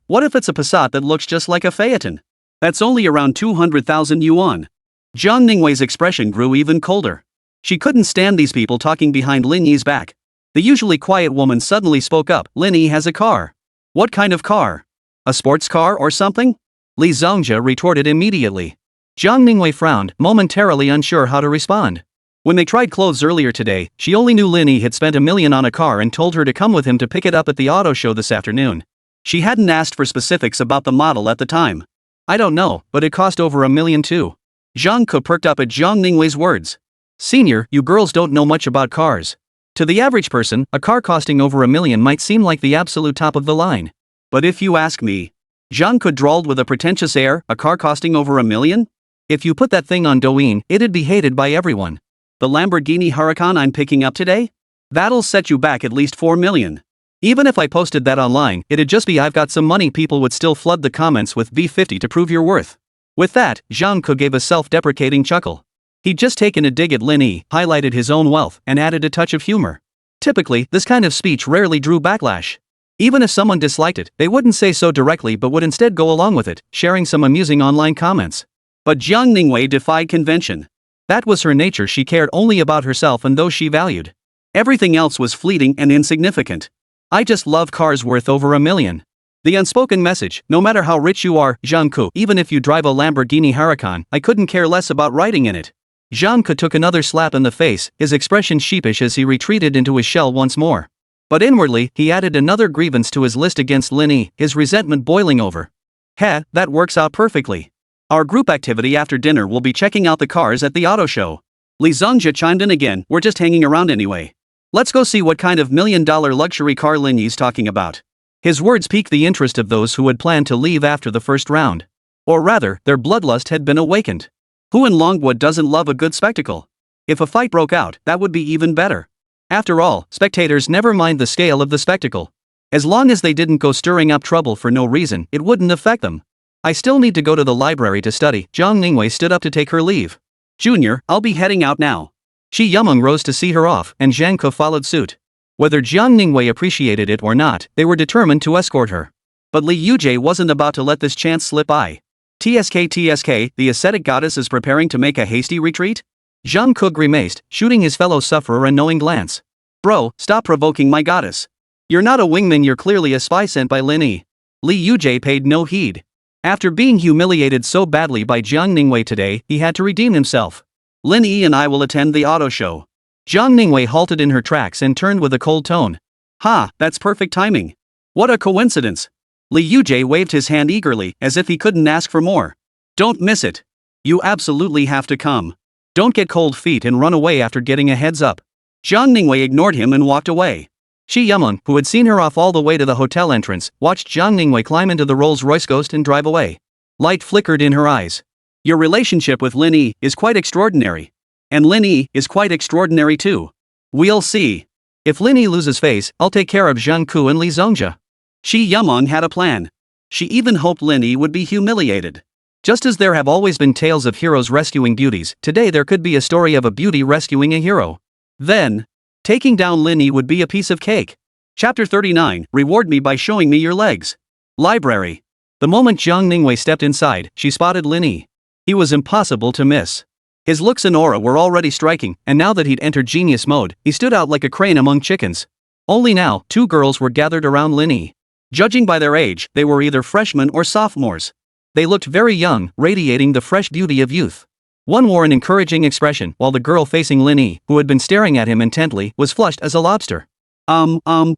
What if it's a Passat that looks just like a Phaeton? That's only around 200,000 yuan. Zhang Ningwei's expression grew even colder. She couldn't stand these people talking behind Lin Yi's back. The usually quiet woman suddenly spoke up. Lin Yi has a car. What kind of car? A sports car or something? Li Zongzhe retorted immediately. Zhang Ningwei frowned, momentarily unsure how to respond. When they tried clothes earlier today, she only knew Lin Yi had spent $1 million on a car and told her to come with him to pick it up at the auto show this afternoon. She hadn't asked for specifics about the model at the time. I don't know, but it cost over $1 million too. Zhang Ke perked up at Zhang Ningwei's words. Senior, you girls don't know much about cars. To the average person, a car costing over $1 million might seem like the absolute top of the line. But if you ask me, Zhang Ke drawled with a pretentious air, a car costing over $1 million? If you put that thing on Douyin, it'd be hated by everyone. The Lamborghini Huracan I'm picking up today? That'll set you back at least 4 million. Even if I posted that online, it'd just be I've got some money. People would still flood the comments with B50 to prove your worth. With that, Zhang Ke gave a self-deprecating chuckle. He'd just taken a dig at Lin Yi, highlighted his own wealth, and added a touch of humor. Typically, this kind of speech rarely drew backlash. Even if someone disliked it, they wouldn't say so directly but would instead go along with it, sharing some amusing online comments. But Zhang Ningwei defied convention. That was her nature. She cared only about herself and those she valued. Everything else was fleeting and insignificant. I just love cars worth over $1 million. The unspoken message, no matter how rich you are, Zhang Ke, even if you drive a Lamborghini Huracan, I couldn't care less about riding in it. Zhang Ke took another slap in the face, his expression sheepish as he retreated into his shell once more. But inwardly, he added another grievance to his list against Lin Yi, his resentment boiling over. That works out perfectly. Our group activity after dinner will be checking out the cars at the auto show. Li Zongzhe chimed in again, we're just hanging around anyway. Let's go see what kind of $1 million luxury car Lin Yi's talking about. His words piqued the interest of those who had planned to leave after the first round. Or rather, their bloodlust had been awakened. Who in Longwood doesn't love a good spectacle? If a fight broke out, that would be even better. After all, spectators never mind the scale of the spectacle. As long as they didn't go stirring up trouble for no reason, it wouldn't affect them. I still need to go to the library to study. Zhang Ningwei stood up to take her leave. Junior, I'll be heading out now. Shi Yumeng rose to see her off, and Zhang Ke followed suit. Whether Zhang Ningwei appreciated it or not, they were determined to escort her. But Li Yujie wasn't about to let this chance slip by. TSK, the ascetic goddess is preparing to make a hasty retreat? Zhang Ke grimaced, shooting his fellow sufferer a knowing glance. Bro, stop provoking my goddess. You're not a wingman, you're clearly a spy sent by Lin Yi. Li Yujie paid no heed. After being humiliated so badly by Zhang Ningwei today, he had to redeem himself. Lin Yi and I will attend the auto show. Zhang Ningwei halted in her tracks and turned with a cold tone. That's perfect timing. What a coincidence. Li Yujie waved his hand eagerly, as if he couldn't ask for more. Don't miss it. You absolutely have to come. Don't get cold feet and run away after getting a heads up. Zhang Ningwei ignored him and walked away. Shi Yumeng, who had seen her off all the way to the hotel entrance, watched Zhang Ningwei climb into the Rolls-Royce Ghost and drive away. Light flickered in her eyes. Your relationship with Lin Yi is quite extraordinary. And Lin Yi is quite extraordinary too. We'll see. If Lin Yi loses face, I'll take care of Zhang Ke and Li Zongzhe. Shi Yumeng had a plan. She even hoped Lin Yi would be humiliated. Just as there have always been tales of heroes rescuing beauties, today there could be a story of a beauty rescuing a hero. Then, taking down Lin Yi would be a piece of cake. Chapter 39, Reward me by showing me your legs. Library. The moment Zhang Ningwei stepped inside, she spotted Lin Yi. He was impossible to miss. His looks and aura were already striking, and now that he'd entered genius mode, he stood out like a crane among chickens. Only now, two girls were gathered around Lin Yi. Judging by their age, they were either freshmen or sophomores. They looked very young, radiating the fresh beauty of youth. One wore an encouraging expression, while the girl facing Lin Yi, who had been staring at him intently, was flushed as a lobster.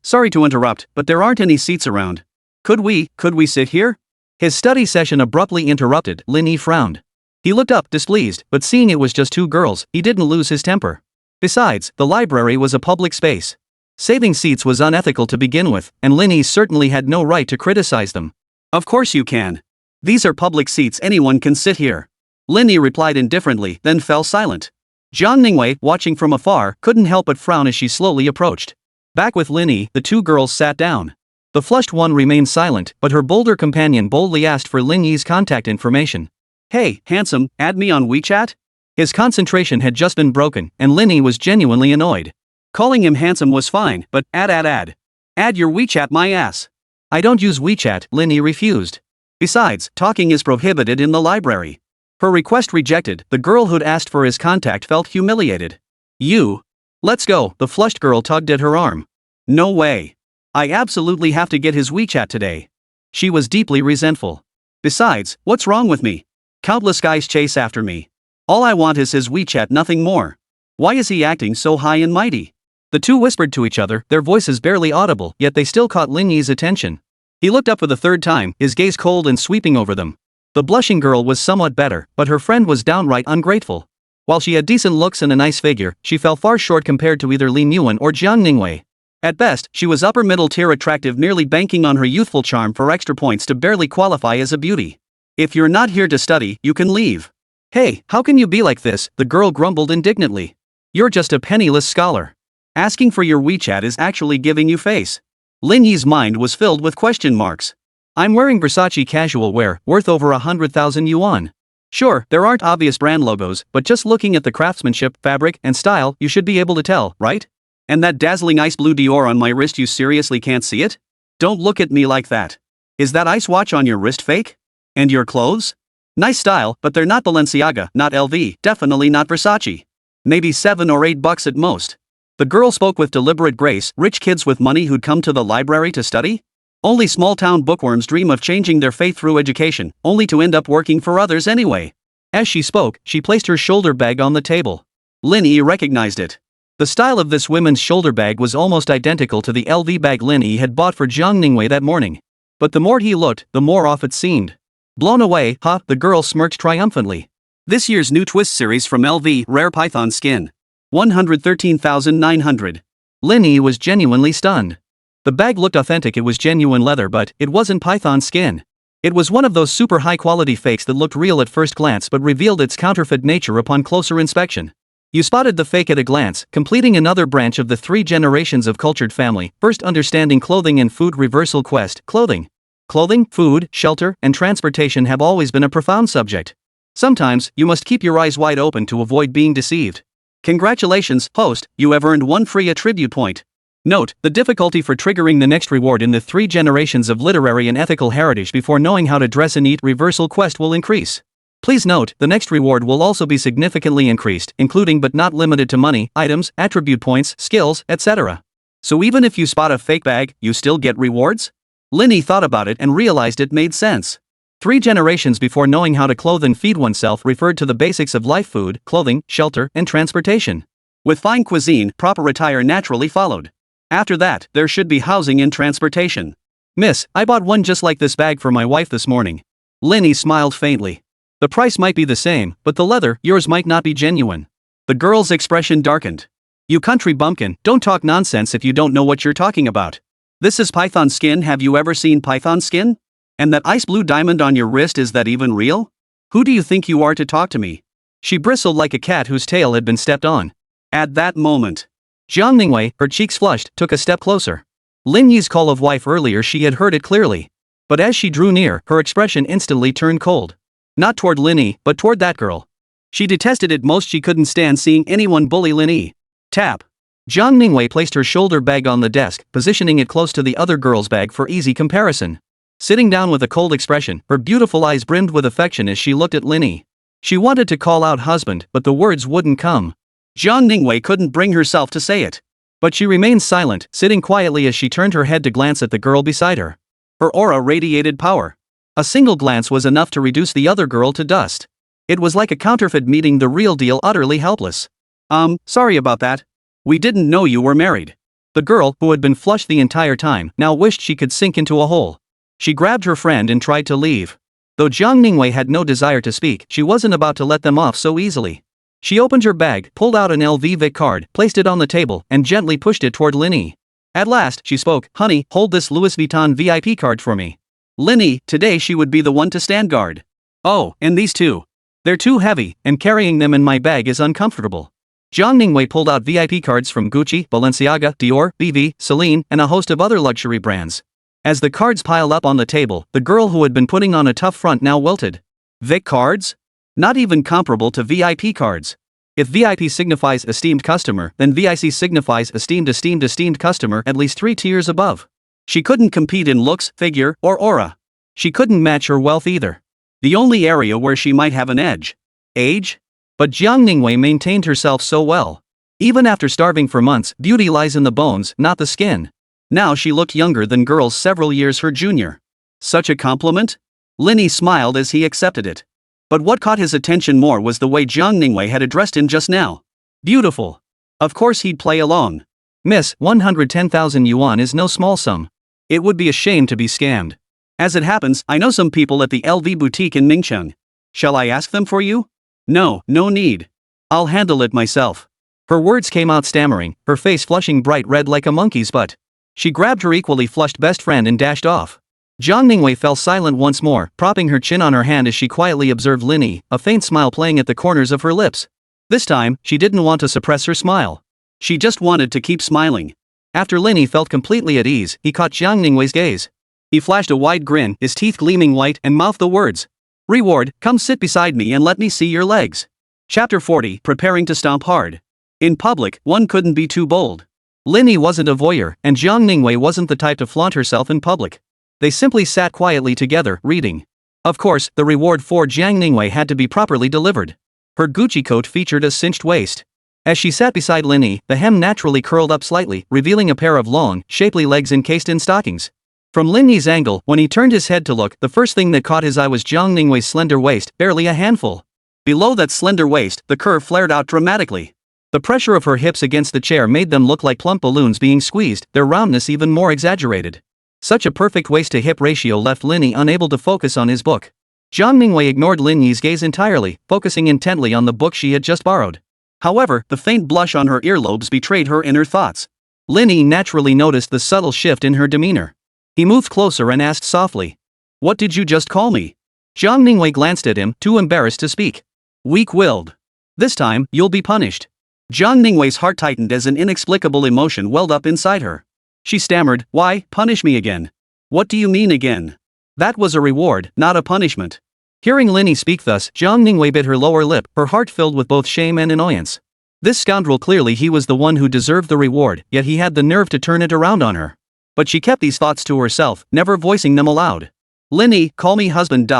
Sorry to interrupt, but there aren't any seats around. Could we sit here? His study session abruptly interrupted. Lin Yi frowned. He looked up, displeased, but seeing it was just two girls, he didn't lose his temper. Besides, the library was a public space. Saving seats was unethical to begin with, and Lin Yi certainly had no right to criticize them. Of course you can. These are public seats, anyone can sit here. Lin Yi replied indifferently, then fell silent. Zhao Liwei, watching from afar, couldn't help but frown as she slowly approached. Back with Lin Yi, the two girls sat down. The flushed one remained silent, but her bolder companion boldly asked for Lin Yi's contact information. Hey, handsome, add me on WeChat? His concentration had just been broken, and Lin Yi was genuinely annoyed. Calling him handsome was fine, but add. Add your WeChat my ass. I don't use WeChat, Lin Yi refused. Besides, talking is prohibited in the library. Her request rejected, the girl who'd asked for his contact felt humiliated. You. Let's go, the flushed girl tugged at her arm. No way. I absolutely have to get his WeChat today. She was deeply resentful. Besides, what's wrong with me? Countless guys chase after me. All I want is his WeChat, nothing more. Why is he acting so high and mighty? The two whispered to each other, their voices barely audible, yet they still caught Lin Yi's attention. He looked up for the third time, his gaze cold and sweeping over them. The blushing girl was somewhat better, but her friend was downright ungrateful. While she had decent looks and a nice figure, she fell far short compared to either Lin Yi or Zhao Liwei. At best, she was upper middle tier attractive, merely banking on her youthful charm for extra points to barely qualify as a beauty. If you're not here to study, you can leave. Hey, how can you be like this? The girl grumbled indignantly. You're just a penniless scholar. Asking for your WeChat is actually giving you face. Lin Yi's mind was filled with question marks. I'm wearing Versace casual wear, worth over 100,000 yuan. Sure, there aren't obvious brand logos, but just looking at the craftsmanship, fabric, and style, you should be able to tell, right? And that dazzling ice blue Dior on my wrist, you seriously can't see it? Don't look at me like that. Is that ice watch on your wrist fake? And your clothes? Nice style, but they're not Balenciaga, not LV, definitely not Versace. Maybe $7 or $8 at most. The girl spoke with deliberate grace. Rich kids with money who'd come to the library to study? Only small-town bookworms dream of changing their fate through education, only to end up working for others anyway. As she spoke, she placed her shoulder bag on the table. Lin Yi recognized it. The style of this woman's shoulder bag was almost identical to the LV bag Lin Yi had bought for Zhao Liwei that morning. But the more he looked, the more off it seemed. Blown away, the girl smirked triumphantly. This year's new twist series from LV, rare python skin. 113,900. Lin Yi was genuinely stunned. The bag looked authentic, it was genuine leather, but it wasn't python skin. It was one of those super high-quality fakes that looked real at first glance but revealed its counterfeit nature upon closer inspection. You spotted the fake at a glance, completing another branch of the 3 generations of cultured family, first understanding clothing and food reversal quest. Clothing, food, shelter, and transportation have always been a profound subject. Sometimes, you must keep your eyes wide open to avoid being deceived. Congratulations, host, you have earned 1 free attribute point. Note, the difficulty for triggering the next reward in the 3 generations of literary and ethical heritage before knowing how to dress and eat reversal quest will increase. Please note, the next reward will also be significantly increased, including but not limited to money, items, attribute points, skills, etc. So even if you spot a fake bag, you still get rewards? Lin Yi thought about it and realized it made sense. 3 generations before knowing how to clothe and feed oneself referred to the basics of life: food, clothing, shelter, and transportation. With fine cuisine, proper attire naturally followed. After that, there should be housing and transportation. Miss, I bought one just like this bag for my wife this morning. Lin Yi smiled faintly. The price might be the same, but the leather, yours might not be genuine. The girl's expression darkened. You country bumpkin, don't talk nonsense if you don't know what you're talking about. This is python skin. Have you ever seen python skin? And that ice blue diamond on your wrist, is that even real? Who do you think you are to talk to me? She bristled like a cat whose tail had been stepped on. At that moment, Zhao Liwei, her cheeks flushed, took a step closer. Lin Yi's call of wife earlier, she had heard it clearly. But as she drew near, her expression instantly turned cold. Not toward Lin Yi, but toward that girl. She detested it most. She couldn't stand seeing anyone bully Lin Yi. Tap. Zhao Liwei placed her shoulder bag on the desk, positioning it close to the other girl's bag for easy comparison. Sitting down with a cold expression, her beautiful eyes brimmed with affection as she looked at Lin Yi. She wanted to call out husband, but the words wouldn't come. Zhao Liwei couldn't bring herself to say it. But she remained silent, sitting quietly as she turned her head to glance at the girl beside her. Her aura radiated power. A single glance was enough to reduce the other girl to dust. It was like a counterfeit meeting the real deal, utterly helpless. Sorry about that. We didn't know you were married. The girl, who had been flushed the entire time, now wished she could sink into a hole. She grabbed her friend and tried to leave. Though Zhao Ningwei had no desire to speak, she wasn't about to let them off so easily. She opened her bag, pulled out an LV Vic card, placed it on the table, and gently pushed it toward Lin Yi. At last, she spoke, "Honey, hold this Louis Vuitton VIP card for me." Lin Yi, today she would be the one to stand guard. Oh, and these two. They're too heavy, and carrying them in my bag is uncomfortable. Zhao Ningwei pulled out VIP cards from Gucci, Balenciaga, Dior, BV, Celine, and a host of other luxury brands. As the cards piled up on the table, the girl who had been putting on a tough front now wilted. Vic cards? Not even comparable to VIP cards. If VIP signifies esteemed customer, then VIC signifies esteemed customer at least 3 tiers above. She couldn't compete in looks, figure, or aura. She couldn't match her wealth either. The only area where she might have an edge. Age? But Zhao Ningwei maintained herself so well. Even after starving for months, beauty lies in the bones, not the skin. Now she looked younger than girls several years her junior. Such a compliment? Lin Yi smiled as he accepted it. But what caught his attention more was the way Zhao Ningwei had addressed him just now. Beautiful. Of course he'd play along. Miss, 110,000 yuan is no small sum. It would be a shame to be scammed. As it happens, I know some people at the LV boutique in Mingcheng. Shall I ask them for you? No need. I'll handle it myself. Her words came out stammering, her face flushing bright red like a monkey's butt. She grabbed her equally flushed best friend and dashed off. Zhao Ningwei fell silent once more, propping her chin on her hand as she quietly observed Lin Yi, a faint smile playing at the corners of her lips. This time, she didn't want to suppress her smile. She just wanted to keep smiling. After Lin Yi felt completely at ease, he caught Zhao Ningwei's gaze. He flashed a wide grin, his teeth gleaming white, and mouthed the words. "Reward, come sit beside me and let me see your legs." Chapter 40, Preparing to Stomp Hard. In public, one couldn't be too bold. Lin Yi wasn't a voyeur, and Zhao Ningwei wasn't the type to flaunt herself in public. They simply sat quietly together, reading. Of course, the reward for Zhao Ningwei had to be properly delivered. Her Gucci coat featured a cinched waist. As she sat beside Lin Yi, the hem naturally curled up slightly, revealing a pair of long, shapely legs encased in stockings. From Lin Yi's angle, when he turned his head to look, the first thing that caught his eye was Zhao Ningwei's slender waist, barely a handful. Below that slender waist, the curve flared out dramatically. The pressure of her hips against the chair made them look like plump balloons being squeezed, their roundness even more exaggerated. Such a perfect waist-to-hip ratio left Lin Yi unable to focus on his book. Zhao Ningwei ignored Lin Yi's gaze entirely, focusing intently on the book she had just borrowed. However, the faint blush on her earlobes betrayed her inner thoughts. Lin Yi naturally noticed the subtle shift in her demeanor. He moved closer and asked softly. "What did you just call me?" Zhao Ningwei glanced at him, too embarrassed to speak. "Weak-willed. This time, you'll be punished." Zhao Ningwei's heart tightened as an inexplicable emotion welled up inside her. She stammered, "Why, punish me again? What do you mean again?" That was a reward, not a punishment. Hearing Lin Yi speak thus, Zhao Ningwei bit her lower lip, her heart filled with both shame and annoyance. This scoundrel, clearly he was the one who deserved the reward, yet he had the nerve to turn it around on her. But she kept these thoughts to herself, never voicing them aloud. "Lin Yi, call me husband.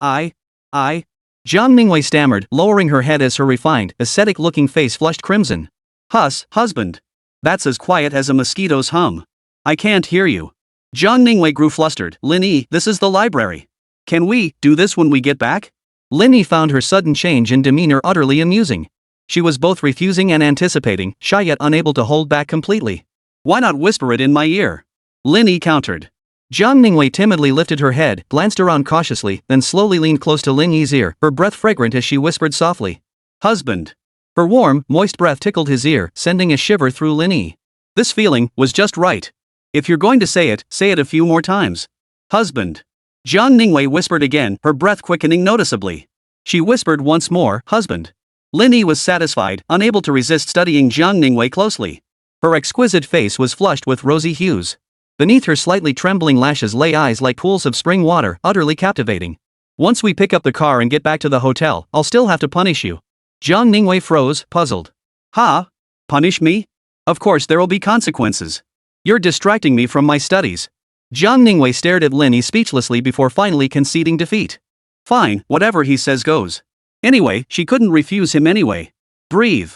I. Zhao Ningwei stammered, lowering her head as her refined, ascetic-looking face flushed crimson. Husband. That's as quiet as a mosquito's hum. I can't hear you." Zhao Ningwei grew flustered. "Lin Yi, this is the library. Can we do this when we get back?" Lin Yi found her sudden change in demeanor utterly amusing. She was both refusing and anticipating, shy yet unable to hold back completely. "Why not whisper it in my ear?" Lin Yi countered. Zhao Ningwei timidly lifted her head, glanced around cautiously, then slowly leaned close to Lin Yi's ear, her breath fragrant as she whispered softly. "Husband." Her warm, moist breath tickled his ear, sending a shiver through Lin Yi. This feeling was just right. "If you're going to say it a few more times." "Husband." Zhao Ningwei whispered again, her breath quickening noticeably. She whispered once more, "Husband." Lin Yi was satisfied, unable to resist studying Zhao Ningwei closely. Her exquisite face was flushed with rosy hues. Beneath her slightly trembling lashes lay eyes like pools of spring water, utterly captivating. "Once we pick up the car and get back to the hotel, I'll still have to punish you." Zhao Ningwei froze, puzzled. "Ha? Punish me? Of course there'll be consequences. You're distracting me from my studies." Zhao Ningwei stared at Lin Yi speechlessly before finally conceding defeat. "Fine, whatever he says goes." Anyway, she couldn't refuse him anyway. "Breathe."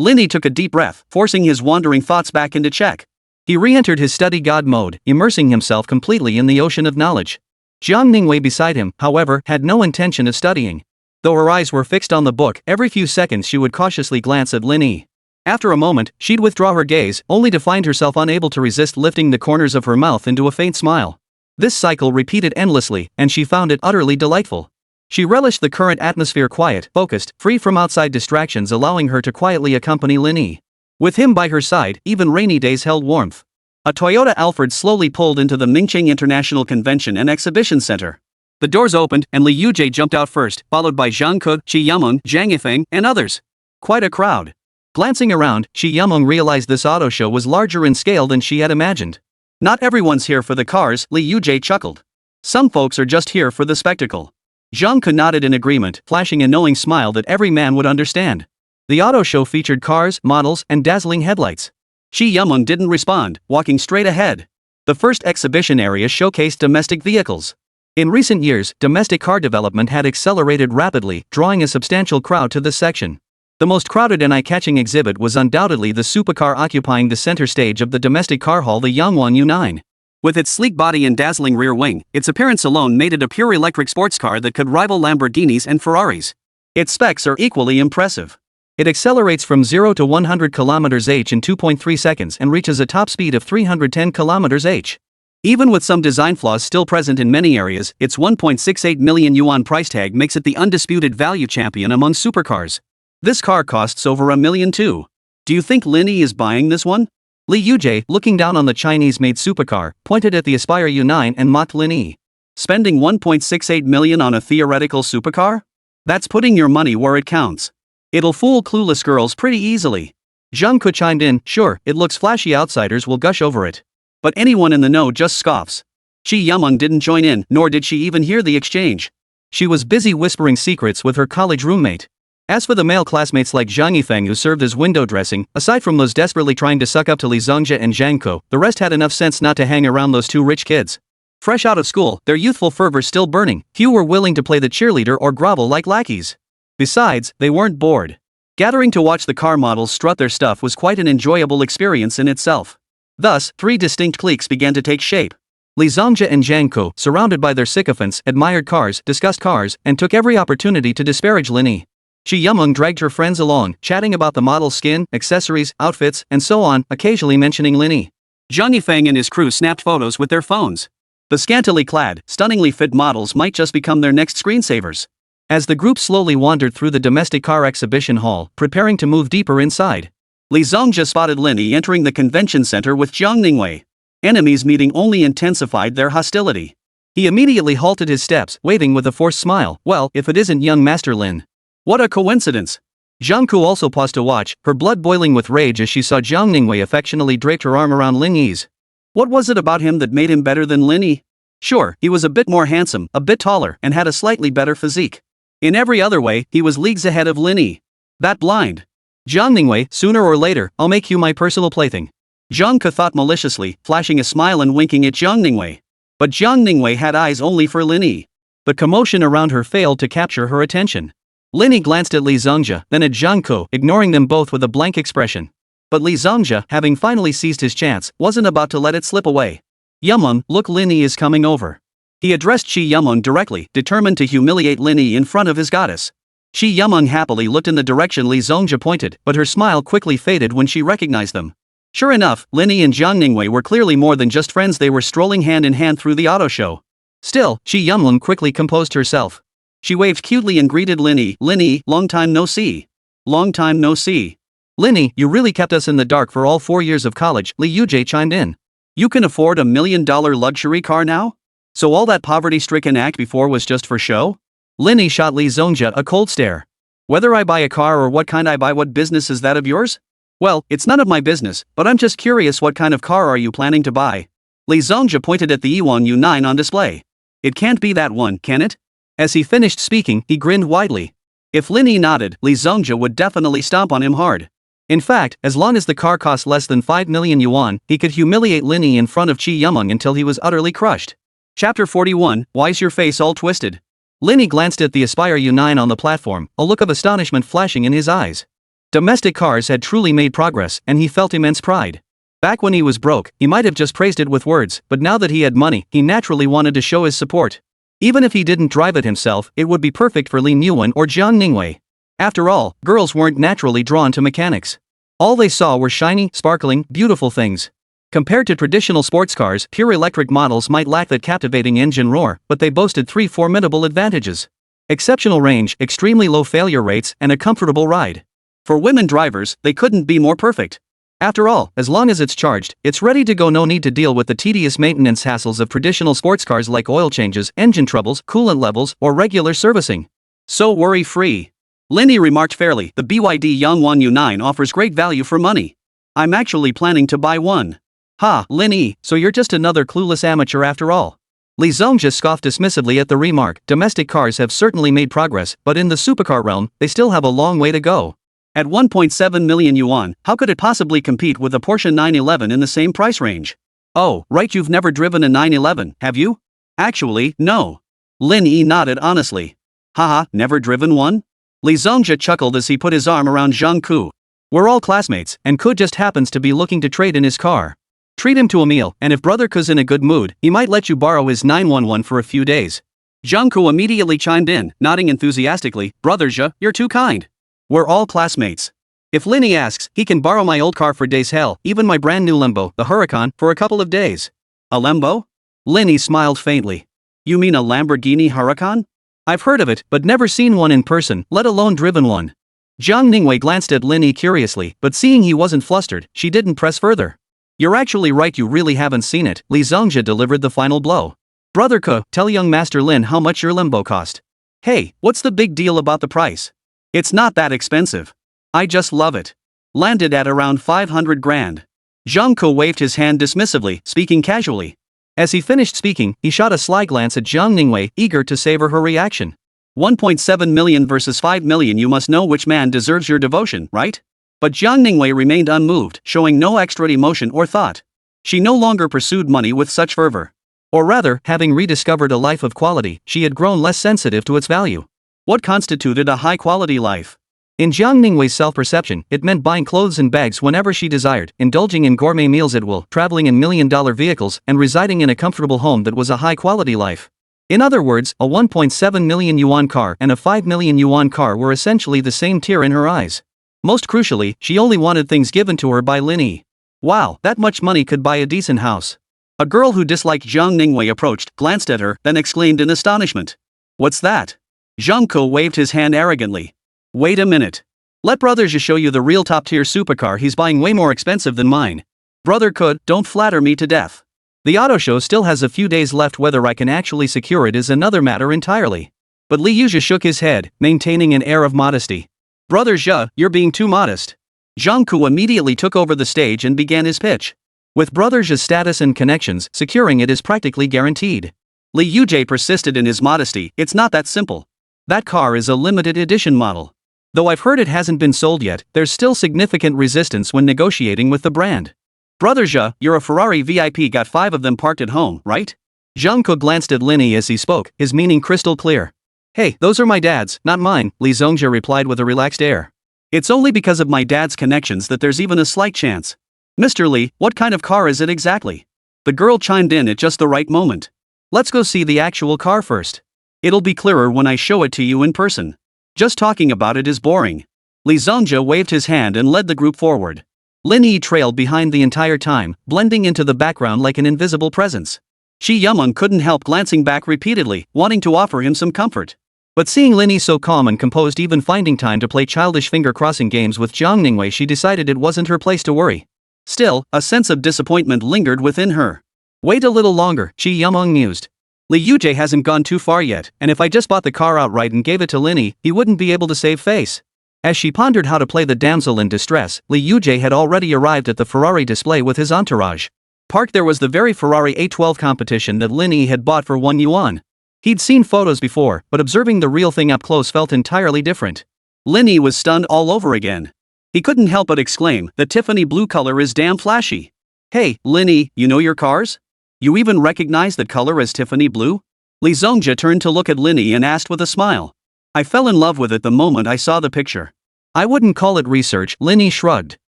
Lin Yi took a deep breath, forcing his wandering thoughts back into check. He re-entered his study god mode, immersing himself completely in the ocean of knowledge. Zhao Ningwei beside him, however, had no intention of studying. Though her eyes were fixed on the book, every few seconds she would cautiously glance at Lin Yi. After a moment, she'd withdraw her gaze, only to find herself unable to resist lifting the corners of her mouth into a faint smile. This cycle repeated endlessly, and she found it utterly delightful. She relished the current atmosphere, quiet, focused, free from outside distractions, allowing her to quietly accompany Lin Yi. With him by her side, even rainy days held warmth. A Toyota Alphard slowly pulled into the Mingqing International Convention and Exhibition Center. The doors opened, and Li Yujie jumped out first, followed by Zhang Ke, Qi Yameng, Zhang Yifeng, and others. Quite a crowd. Glancing around, Qi Yameng realized this auto show was larger in scale than she had imagined. Not everyone's here for the cars, Li Yujie chuckled. Some folks are just here for the spectacle. Zhang Ke nodded in agreement, flashing a knowing smile that every man would understand. The auto show featured cars, models, and dazzling headlights. Qi Yameng didn't respond, walking straight ahead. The first exhibition area showcased domestic vehicles. In recent years, domestic car development had accelerated rapidly, drawing a substantial crowd to this section. The most crowded and eye-catching exhibit was undoubtedly the supercar occupying the center stage of the domestic car hall, the Yangwan U9. With its sleek body and dazzling rear wing, its appearance alone made it a pure electric sports car that could rival Lamborghinis and Ferraris. Its specs are equally impressive. It accelerates from 0 to 100 km/h in 2.3 seconds and reaches a top speed of 310 km/h. Even with some design flaws still present in many areas, its 1.68 million yuan price tag makes it the undisputed value champion among supercars. This car costs over $1 million too. Do you think Lin Yi is buying this one? Li Yujie, looking down on the Chinese-made supercar, pointed at the Aspire U9 and mocked Lin Yi. Spending 1.68 million on a theoretical supercar? That's putting your money where it counts. It'll fool clueless girls pretty easily. Zhang Ke chimed in, sure, it looks flashy, outsiders will gush over it. But anyone in the know just scoffs. Qi Yameng didn't join in, nor did she even hear the exchange. She was busy whispering secrets with her college roommate. As for the male classmates like Zhang Yifeng, who served as window dressing, aside from those desperately trying to suck up to Li Zongjia and Zhang Ke, the rest had enough sense not to hang around those two rich kids. Fresh out of school, their youthful fervor still burning, few were willing to play the cheerleader or grovel like lackeys. Besides, they weren't bored. Gathering to watch the car models strut their stuff was quite an enjoyable experience in itself. Thus, three distinct cliques began to take shape. Li Zongjia and Zhang Ke, surrounded by their sycophants, admired cars, discussed cars, and took every opportunity to disparage Lin Yi. Qi Yameng dragged her friends along, chatting about the model's skin, accessories, outfits, and so on, occasionally mentioning Lin Yi. Zhang Yifeng and his crew snapped photos with their phones. The scantily clad, stunningly fit models might just become their next screensavers. As the group slowly wandered through the domestic car exhibition hall, preparing to move deeper inside, Li Zongjia spotted Lin Yi entering the convention center with Zhang Ningwei. Enemies meeting only intensified their hostility. He immediately halted his steps, waving with a forced smile. Well, if it isn't young Master Lin. What a coincidence. Zhang Ke also paused to watch, her blood boiling with rage as she saw Zhang Ningwei affectionately draped her arm around Lin Yi's. What was it about him that made him better than Lin Yi? Sure, he was a bit more handsome, a bit taller, and had a slightly better physique. In every other way, he was leagues ahead of Lin Yi. That blind. Zhang Ningwei, sooner or later, I'll make you my personal plaything. Zhang Ke thought maliciously, flashing a smile and winking at Zhang Ningwei. But Zhang Ningwei had eyes only for Lin Yi. The commotion around her failed to capture her attention. Lin Yi glanced at Li Zongjia, then at Zhang Ke, ignoring them both with a blank expression. But Li Zongjia, having finally seized his chance, wasn't about to let it slip away. Yameng, look, Lin Yi is coming over. He addressed Qi Yameng directly, determined to humiliate Lin Yi in front of his goddess. Qi Yameng happily looked in the direction Li Zongjia pointed, but her smile quickly faded when she recognized them. Sure enough, Lin Yi and Zhang Ningwei were clearly more than just friends, they were strolling hand in hand through the auto show. Still, Qi Yameng quickly composed herself. She waved cutely and greeted Lin Yi. Lin Yi, long time no see. Long time no see. Lin Yi, you really kept us in the dark for all 4 years of college, Li Yujie chimed in. You can afford $1 million luxury car now? So all that poverty-stricken act before was just for show? Lin Yi shot Li Zongjia a cold stare. Whether I buy a car or what kind I buy, what business is that of yours? Well, it's none of my business, but I'm just curious, what kind of car are you planning to buy? Li Zongjia pointed at the Yangwan U9 on display. It can't be that one, can it? As he finished speaking, he grinned widely. If Lin Yi nodded, Li Zongjia would definitely stomp on him hard. In fact, as long as the car cost less than 5 million yuan, he could humiliate Lin Yi in front of Qi Yameng until he was utterly crushed. Chapter 41, Why's your face all twisted? Lin Yi glanced at the Aspire U9 on the platform, a look of astonishment flashing in his eyes. Domestic cars had truly made progress, and he felt immense pride. Back when he was broke, he might have just praised it with words, but now that he had money, he naturally wanted to show his support. Even if he didn't drive it himself, it would be perfect for Lin Yi or Zhao Liwei. After all, girls weren't naturally drawn to mechanics. All they saw were shiny, sparkling, beautiful things. Compared to traditional sports cars, pure electric models might lack that captivating engine roar, but they boasted three formidable advantages: exceptional range, extremely low failure rates, and a comfortable ride. For women drivers, they couldn't be more perfect. After all, as long as it's charged, it's ready to go. No need to deal with the tedious maintenance hassles of traditional sports cars like oil changes, engine troubles, coolant levels, or regular servicing. So worry-free. Lin Yi remarked fairly, the BYD Yangwon U9 offers great value for money. I'm actually planning to buy one. Ha, Lin Yi, so you're just another clueless amateur after all. Li Zhongzhi scoffed dismissively at the remark. Domestic cars have certainly made progress, but in the supercar realm, they still have a long way to go. At 1.7 million yuan, how could it possibly compete with a Porsche 911 in the same price range? Oh, right, you've never driven a 911, have you? Actually, no. Lin Yi nodded honestly. Haha, never driven one? Li Zhongzhi chuckled as he put his arm around Zhang Ku. We're all classmates, and Ku just happens to be looking to trade in his car. Treat him to a meal, and if brother Ku's in a good mood, he might let you borrow his 911 for a few days. Zhang Ku immediately chimed in, nodding enthusiastically. Brother Zhe, you're too kind. We're all classmates. If Lin Yi asks, he can borrow my old car for days. Hell, even my brand new Lambo, the Huracan, for a couple of days. A Lambo? Lin Yi smiled faintly. You mean a Lamborghini Huracan? I've heard of it, but never seen one in person, let alone driven one. Zhang Ningwei glanced at Lin Yi curiously, but seeing he wasn't flustered, she didn't press further. You're actually right, you really haven't seen it. Li Zhongzhi delivered the final blow. Brother Ke, tell young Master Lin how much your Lambo cost. Hey, what's the big deal about the price? It's not that expensive. I just love it. Landed at around 500 grand. Zhang Ke waved his hand dismissively, speaking casually. As he finished speaking, he shot a sly glance at Zhang Ningwei, eager to savor her reaction. 1.7 million versus 5 million, you must know which man deserves your devotion, right? But Zhang Ningwei remained unmoved, showing no extra emotion or thought. She no longer pursued money with such fervor. Or rather, having rediscovered a life of quality, she had grown less sensitive to its value. What constituted a high-quality life? In Zhang Ningwei's self-perception, it meant buying clothes and bags whenever she desired, indulging in gourmet meals at will, traveling in million-dollar vehicles, and residing in a comfortable home that was a high-quality life. In other words, a 1.7 million yuan car and a 5 million yuan car were essentially the same tier in her eyes. Most crucially, she only wanted things given to her by Lin Yi. Wow, that much money could buy a decent house. A girl who disliked Zhang Ningwei approached, glanced at her, then exclaimed in astonishment. What's that? Zhang Ke waved his hand arrogantly. Wait a minute. Let Brother Zhe show you the real top-tier supercar. He's buying way more expensive than mine. Brother Ke, don't flatter me to death. The auto show still has a few days left. Whether I can actually secure it is another matter entirely. But Li Yuzhe shook his head, maintaining an air of modesty. Brother Zhe, you're being too modest. Zhang Ku immediately took over the stage and began his pitch. With Brother Zhe's status and connections, securing it is practically guaranteed. Li Yuzhe persisted in his modesty. It's not that simple. That car is a limited edition model. Though I've heard it hasn't been sold yet, there's still significant resistance when negotiating with the brand. Brother Zhe, you're a Ferrari VIP, got 5 of them parked at home, right? Zhang Ke glanced at Lin Yi as he spoke, his meaning crystal clear. Hey, those are my dad's, not mine, Li Zhongzhi replied with a relaxed air. It's only because of my dad's connections that there's even a slight chance. Mr. Li, what kind of car is it exactly? The girl chimed in at just the right moment. Let's go see the actual car first. It'll be clearer when I show it to you in person. Just talking about it is boring. Li Zhongzhi waved his hand and led the group forward. Lin Yi trailed behind the entire time, blending into the background like an invisible presence. Shi Yumeng couldn't help glancing back repeatedly, wanting to offer him some comfort. But seeing Lin Yi so calm and composed, even finding time to play childish finger-crossing games with Zhang Ningwei, she decided it wasn't her place to worry. Still, a sense of disappointment lingered within her. Wait a little longer, Shi Yumeng mused. Li Yuzhe hasn't gone too far yet, and if I just bought the car outright and gave it to Lin Yi, he wouldn't be able to save face. As she pondered how to play the damsel in distress, Li Yuzhe had already arrived at the Ferrari display with his entourage. Parked there was the very Ferrari A12 competition that Lin Yi had bought for 1 yuan. He'd seen photos before, but observing the real thing up close felt entirely different. Lin Yi was stunned all over again. He couldn't help but exclaim, the Tiffany blue color is damn flashy. Hey, Lin Yi, you know your cars? You even recognize the color as Tiffany blue? Li Zhongzhi turned to look at Lin Yi and asked with a smile. I fell in love with it the moment I saw the picture. I wouldn't call it research, Lin Yi shrugged.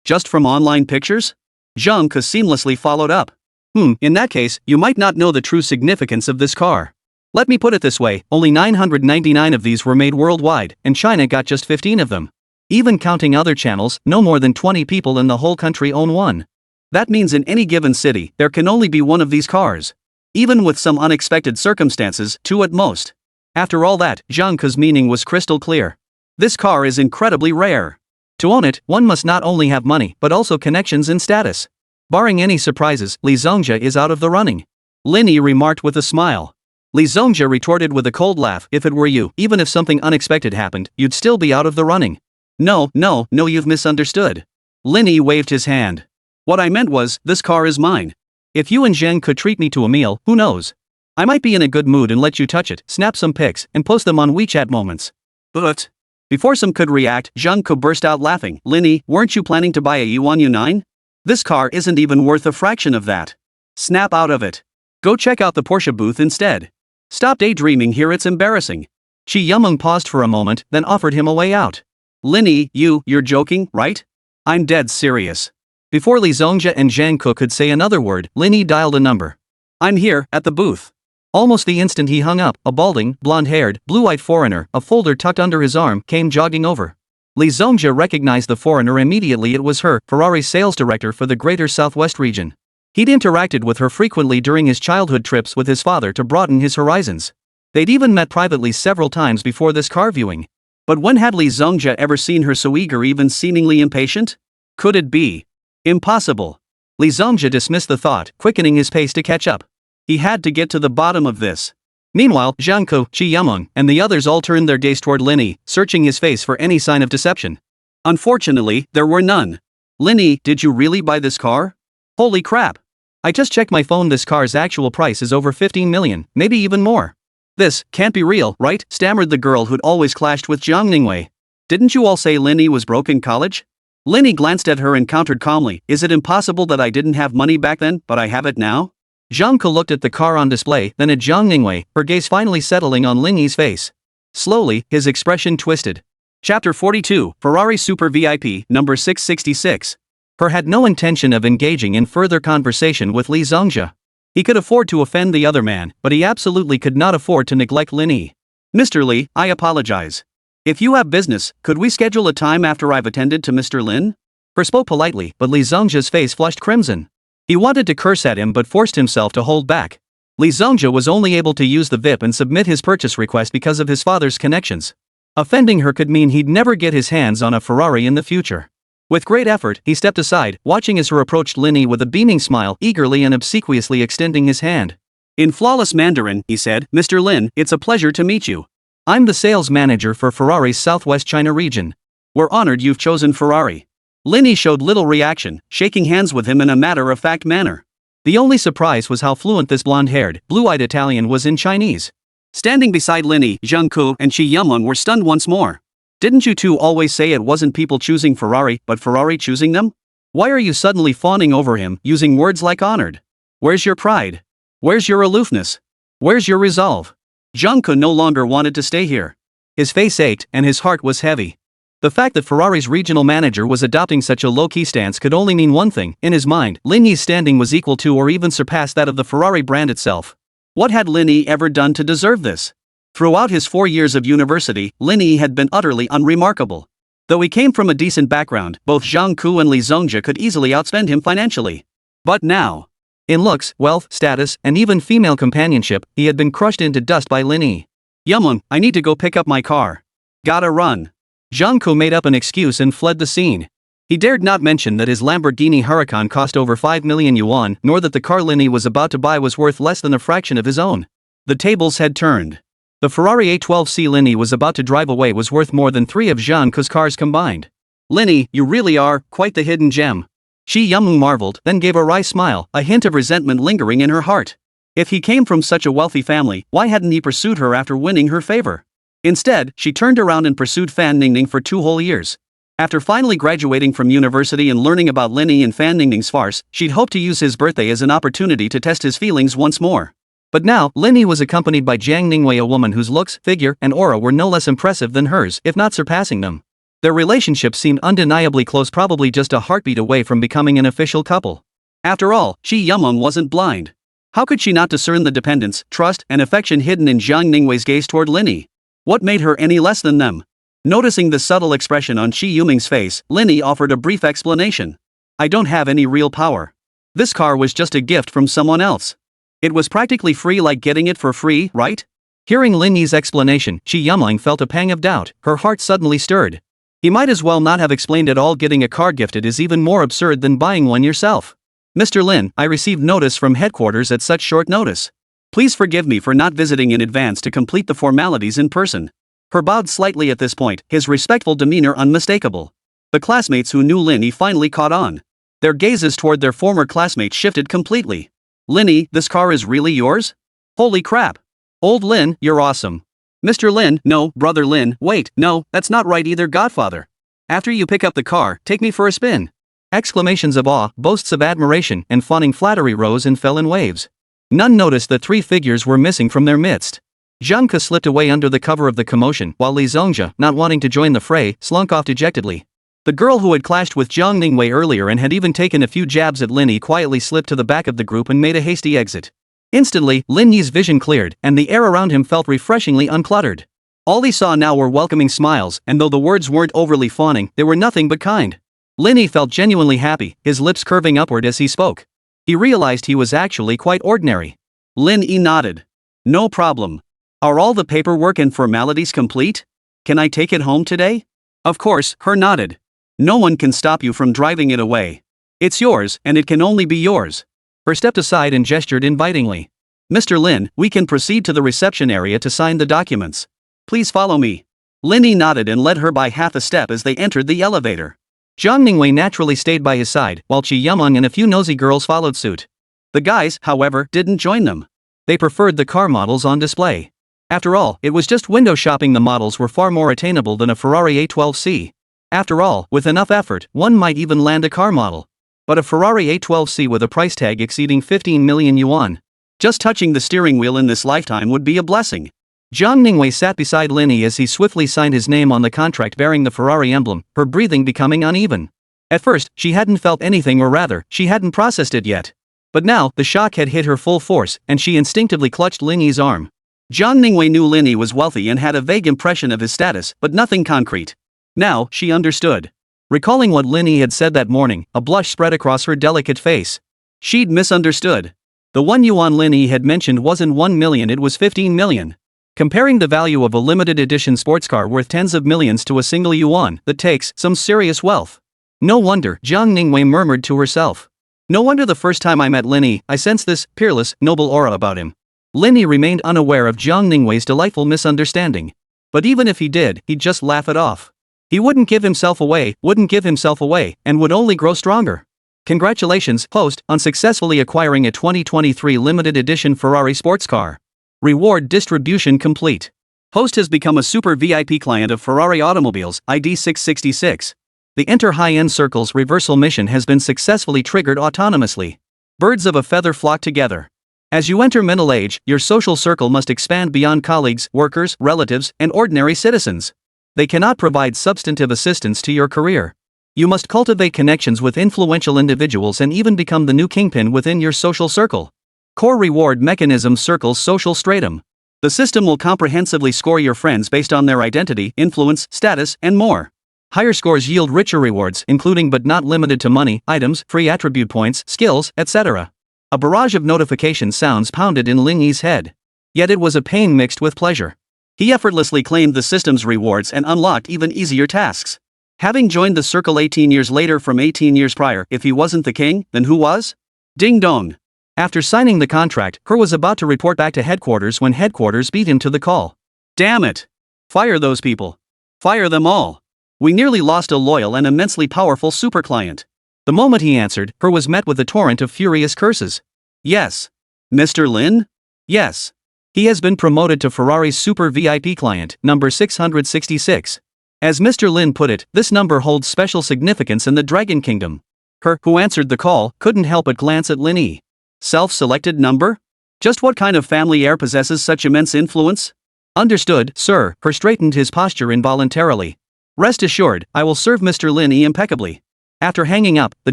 Just from online pictures? Zhang Ke seamlessly followed up. In that case, you might not know the true significance of this car. Let me put it this way, only 999 of these were made worldwide, and China got just 15 of them. Even counting other channels, no more than 20 people in the whole country own one. That means in any given city, there can only be one of these cars. Even with some unexpected circumstances, two at most. After all that, Zhang Ke's meaning was crystal clear. This car is incredibly rare. To own it, one must not only have money, but also connections and status. Barring any surprises, Li Zongzhe is out of the running. Lin Yi remarked with a smile. Li Zongzhe retorted with a cold laugh. If it were you, even if something unexpected happened, you'd still be out of the running. No, you've misunderstood. Lin Yi waved his hand. What I meant was, this car is mine. If you and Zheng could treat me to a meal, who knows? I might be in a good mood and let you touch it, snap some pics, and post them on WeChat moments. But before some could react, Zhang Ke burst out laughing. Lin Yi, weren't you planning to buy a Yuan U9? This car isn't even worth a fraction of that. Snap out of it. Go check out the Porsche booth instead. Stop daydreaming here, it's embarrassing. Qi Yumeng paused for a moment, then offered him a way out. Lin Yi, you're joking, right? I'm dead serious. Before Li Zongzhe and Zhang Ke could say another word, Lin Yi dialed a number. I'm here, at the booth. Almost the instant he hung up, a balding, blonde-haired, blue-eyed foreigner, a folder tucked under his arm, came jogging over. Li Zongzhe recognized the foreigner immediately. It was her, Ferrari's sales director for the Greater Southwest region. He'd interacted with her frequently during his childhood trips with his father to broaden his horizons. They'd even met privately several times before this car viewing. But when had Li Zongzhe ever seen her so eager, even seemingly impatient? Could it be? Impossible. Li Zongzhe dismissed the thought, quickening his pace to catch up. He had to get to the bottom of this. Meanwhile, Zhang Ke, Qi Yumeng, and the others all turned their gaze toward Lin Yi, searching his face for any sign of deception. Unfortunately, there were none. Lin Yi, did you really buy this car? Holy crap. I just checked my phone. This car's actual price is over 15 million, maybe even more. This can't be real, right? Stammered the girl who'd always clashed with Fan Ningning. Didn't you all say Lin Yi was broke in college? Lin Yi glanced at her and countered calmly, is it impossible that I didn't have money back then, but I have it now? Zhang Ke looked at the car on display, then at Fan Ningning, her gaze finally settling on Lin Yi's face. Slowly, his expression twisted. Chapter 42, Ferrari Super VIP, number 666. Her had no intention of engaging in further conversation with Li Zongzhe. He could afford to offend the other man, but he absolutely could not afford to neglect Lin Yi. Mr. Li, I apologize. If you have business, could we schedule a time after I've attended to Mr. Lin? Her spoke politely, but Li Zongzhe's face flushed crimson. He wanted to curse at him but forced himself to hold back. Li Zongzhe was only able to use the VIP and submit his purchase request because of his father's connections. Offending her could mean he'd never get his hands on a Ferrari in the future. With great effort, he stepped aside, watching as her approached Lin Yi with a beaming smile, eagerly and obsequiously extending his hand. In flawless Mandarin, he said, Mr. Lin, it's a pleasure to meet you. I'm the sales manager for Ferrari's Southwest China region. We're honored you've chosen Ferrari. Lin Yi showed little reaction, shaking hands with him in a matter-of-fact manner. The only surprise was how fluent this blonde-haired, blue-eyed Italian was in Chinese. Standing beside Lin Yi, Zhang Ke and Qi Yumeng were stunned once more. Didn't you two always say it wasn't people choosing Ferrari, but Ferrari choosing them? Why are you suddenly fawning over him, using words like honored? Where's your pride? Where's your aloofness? Where's your resolve? Zhang Ke no longer wanted to stay here. His face ached, and his heart was heavy. The fact that Ferrari's regional manager was adopting such a low-key stance could only mean one thing. In his mind, Lin Yi's standing was equal to or even surpassed that of the Ferrari brand itself. What had Lin Yi ever done to deserve this? Throughout his 4 years of university, Lin Yi had been utterly unremarkable. Though he came from a decent background, both Zhang Ke and Li Zongzhe could easily outspend him financially. But now, in looks, wealth, status, and even female companionship, he had been crushed into dust by Lin Yi. Yumeng, I need to go pick up my car. Gotta run. Zhang Ke made up an excuse and fled the scene. He dared not mention that his Lamborghini Huracan cost over 5 million yuan, nor that the car Lin Yi was about to buy was worth less than a fraction of his own. The tables had turned. The Ferrari A12C Lin Yi was about to drive away was worth more than 3 of Zhang Ke's cars combined. Lin Yi, you really are quite the hidden gem. Qi Yumeng marveled, then gave a wry smile, a hint of resentment lingering in her heart. If he came from such a wealthy family, why hadn't he pursued her after winning her favor? Instead, she turned around and pursued Fan Ningning for 2 whole years. After finally graduating from university and learning about Lin Yi and Fan Ningning's farce, she'd hoped to use his birthday as an opportunity to test his feelings once more. But now, Lin Yi was accompanied by Fan Ningning, a woman whose looks, figure, and aura were no less impressive than hers, if not surpassing them. Their relationship seemed undeniably close, probably just a heartbeat away from becoming an official couple. After all, Shi Yumeng wasn't blind. How could she not discern the dependence, trust, and affection hidden in Zhang Ningwei's gaze toward Lin Yi? What made her any less than them? Noticing the subtle expression on Shi Yumeng's face, Lin Yi offered a brief explanation. I don't have any real power. This car was just a gift from someone else. It was practically free, like getting it for free, right? Hearing Lin Yi's explanation, Shi Yumeng felt a pang of doubt. Her heart suddenly stirred. He might as well not have explained at all. Getting a car gifted is even more absurd than buying one yourself. Mr. Lin, I received notice from headquarters at such short notice. Please forgive me for not visiting in advance to complete the formalities in person. He bowed slightly at this point, his respectful demeanor unmistakable. The classmates who knew Lin Yi finally caught on. Their gazes toward their former classmate shifted completely. Lin Yi, this car is really yours? Holy crap. Old Lin, you're awesome. Mr. Lin, no, brother Lin, wait, no, that's not right either, godfather. After you pick up the car, take me for a spin. Exclamations of awe, boasts of admiration, and fawning flattery rose and fell in waves. None noticed that three figures were missing from their midst. Zhang Ke slipped away under the cover of the commotion, while Li Zongjia, not wanting to join the fray, slunk off dejectedly. The girl who had clashed with Zhang Ningwei earlier and had even taken a few jabs at Lin Yi quietly slipped to the back of the group and made a hasty exit. Instantly, Lin Yi's vision cleared, and the air around him felt refreshingly uncluttered. All he saw now were welcoming smiles, and though the words weren't overly fawning, they were nothing but kind. Lin Yi felt genuinely happy, his lips curving upward as he spoke. He realized he was actually quite ordinary. Lin Yi nodded. No problem. Are all the paperwork and formalities complete? Can I take it home today? Of course, he nodded. No one can stop you from driving it away. It's yours, and it can only be yours. He stepped aside and gestured invitingly. Mr. Lin, we can proceed to the reception area to sign the documents. Please follow me. Lin Yi nodded and led her by half a step as they entered the elevator. Zhang Ningwei naturally stayed by his side, while Shi Yumeng and a few nosy girls followed suit. The guys, however, didn't join them. They preferred the car models on display. After all, it was just window shopping. The models were far more attainable than a Ferrari A12C. After all, with enough effort, one might even land a car model. But a Ferrari A12C with a price tag exceeding 15 million yuan. Just touching the steering wheel in this lifetime would be a blessing. Zhang Ningwei sat beside Lin Yi as he swiftly signed his name on the contract bearing the Ferrari emblem, her breathing becoming uneven. At first, she hadn't felt anything, or rather, she hadn't processed it yet. But now, the shock had hit her full force, and she instinctively clutched Lin Yi's arm. Zhang Ningwei knew Lin Yi was wealthy and had a vague impression of his status, but nothing concrete. Now, she understood. Recalling what Lin Yi had said that morning, a blush spread across her delicate face. She'd misunderstood. The 1 yuan Lin Yi had mentioned wasn't 1 million, it was 15 million. Comparing the value of a limited edition sports car worth tens of millions to a single yuan, that takes some serious wealth. No wonder, Zhang Ningwei murmured to herself. No wonder the first time I met Lin Yi, I sensed this peerless, noble aura about him. Lin Yi remained unaware of Zhang Ningwei's delightful misunderstanding. But even if he did, he'd just laugh it off. He wouldn't give himself away, and would only grow stronger. Congratulations, host, on successfully acquiring a 2023 limited edition Ferrari sports car. Reward distribution complete. Host has become a super VIP client of Ferrari Automobiles, ID 666. The Enter High-End Circles reversal mission has been successfully triggered autonomously. Birds of a feather flock together. As you enter middle age, your social circle must expand beyond colleagues, workers, relatives, and ordinary citizens. They cannot provide substantive assistance to your career. You must cultivate connections with influential individuals and even become the new kingpin within your social circle. Core Reward Mechanism Circles Social Stratum. The system will comprehensively score your friends based on their identity, influence, status, and more. Higher scores yield richer rewards, including but not limited to money, items, free attribute points, skills, etc. A barrage of notification sounds pounded in Lin Yi's head. Yet it was a pain mixed with pleasure. He effortlessly claimed the system's rewards and unlocked even easier tasks. Having joined the circle 18 years later from 18 years prior, if he wasn't the king, then who was? Ding dong. After signing the contract, He was about to report back to headquarters when headquarters beat him to the call. Damn it! Fire those people. Fire them all. We nearly lost a loyal and immensely powerful super client. The moment he answered, He was met with a torrent of furious curses. Yes. Mr. Lin? Yes. He has been promoted to Ferrari's super VIP client, number 666. As Mr. Lin put it, this number holds special significance in the Dragon Kingdom. He, who answered the call, couldn't help but glance at Lin Yi. Self-selected number? Just what kind of family heir possesses such immense influence? Understood, sir. He straightened his posture involuntarily. Rest assured, I will serve Mr. Lin Yi impeccably. After hanging up, the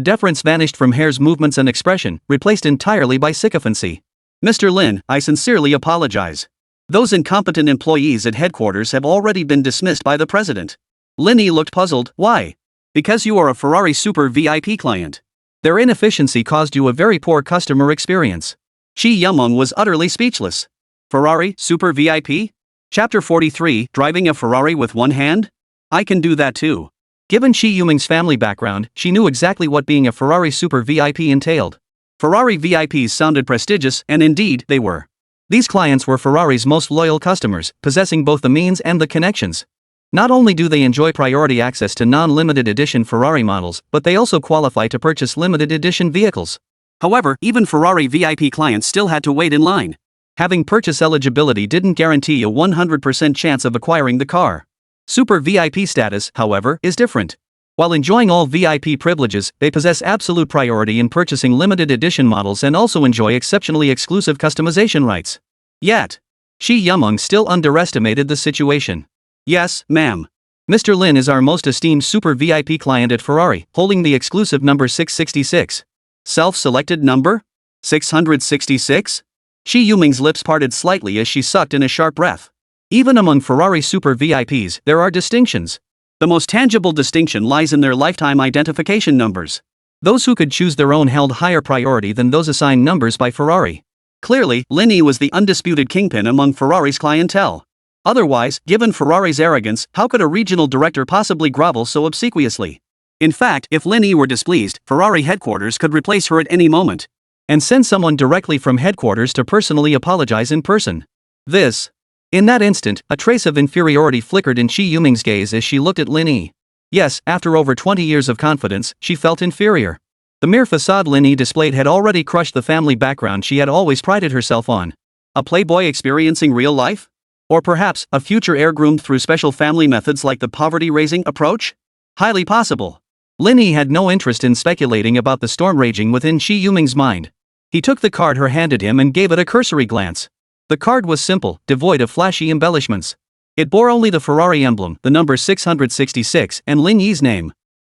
deference vanished from Hare's movements and expression, replaced entirely by sycophancy. Mr. Lin, I sincerely apologize. Those incompetent employees at headquarters have already been dismissed by the president. Lin Yi looked puzzled. Why? Because you are a Ferrari Super VIP client. Their inefficiency caused you a very poor customer experience. Shi Yumeng was utterly speechless. Ferrari Super VIP? Chapter 43, Driving a Ferrari with one hand? I can do that too. Given Shi Yumeng's family background, she knew exactly what being a Ferrari Super VIP entailed. Ferrari VIPs sounded prestigious, and indeed, they were. These clients were Ferrari's most loyal customers, possessing both the means and the connections. Not only do they enjoy priority access to non-limited edition Ferrari models, but they also qualify to purchase limited edition vehicles. However, even Ferrari VIP clients still had to wait in line. Having purchase eligibility didn't guarantee a 100% chance of acquiring the car. Super VIP status, however, is different. While enjoying all VIP privileges, they possess absolute priority in purchasing limited edition models and also enjoy exceptionally exclusive customization rights. Yet, Shi Yumeng still underestimated the situation. Yes, ma'am. Mr. Lin is our most esteemed Super VIP client at Ferrari, holding the exclusive number 666. Self-selected number? 666? Shi Yumeng's lips parted slightly as she sucked in a sharp breath. Even among Ferrari Super VIPs, there are distinctions. The most tangible distinction lies in their lifetime identification numbers. Those who could choose their own held higher priority than those assigned numbers by Ferrari. Clearly, Lin Yi was the undisputed kingpin among Ferrari's clientele. Otherwise, given Ferrari's arrogance, how could a regional director possibly grovel so obsequiously? In fact, if Lin Yi were displeased, Ferrari headquarters could replace her at any moment. And send someone directly from headquarters to personally apologize in person. In that instant, a trace of inferiority flickered in Shi Yumeng's gaze as she looked at Lin Yi. Yes, after over 20 years of confidence, she felt inferior. The mere facade Lin Yi displayed had already crushed the family background she had always prided herself on. A playboy experiencing real life? Or perhaps, a future heir groomed through special family methods like the poverty-raising approach? Highly possible. Lin Yi had no interest in speculating about the storm raging within Shi Yumeng's mind. He took the card her handed him and gave it a cursory glance. The card was simple, devoid of flashy embellishments. It bore only the Ferrari emblem, the number 666, and Lin Yi's name.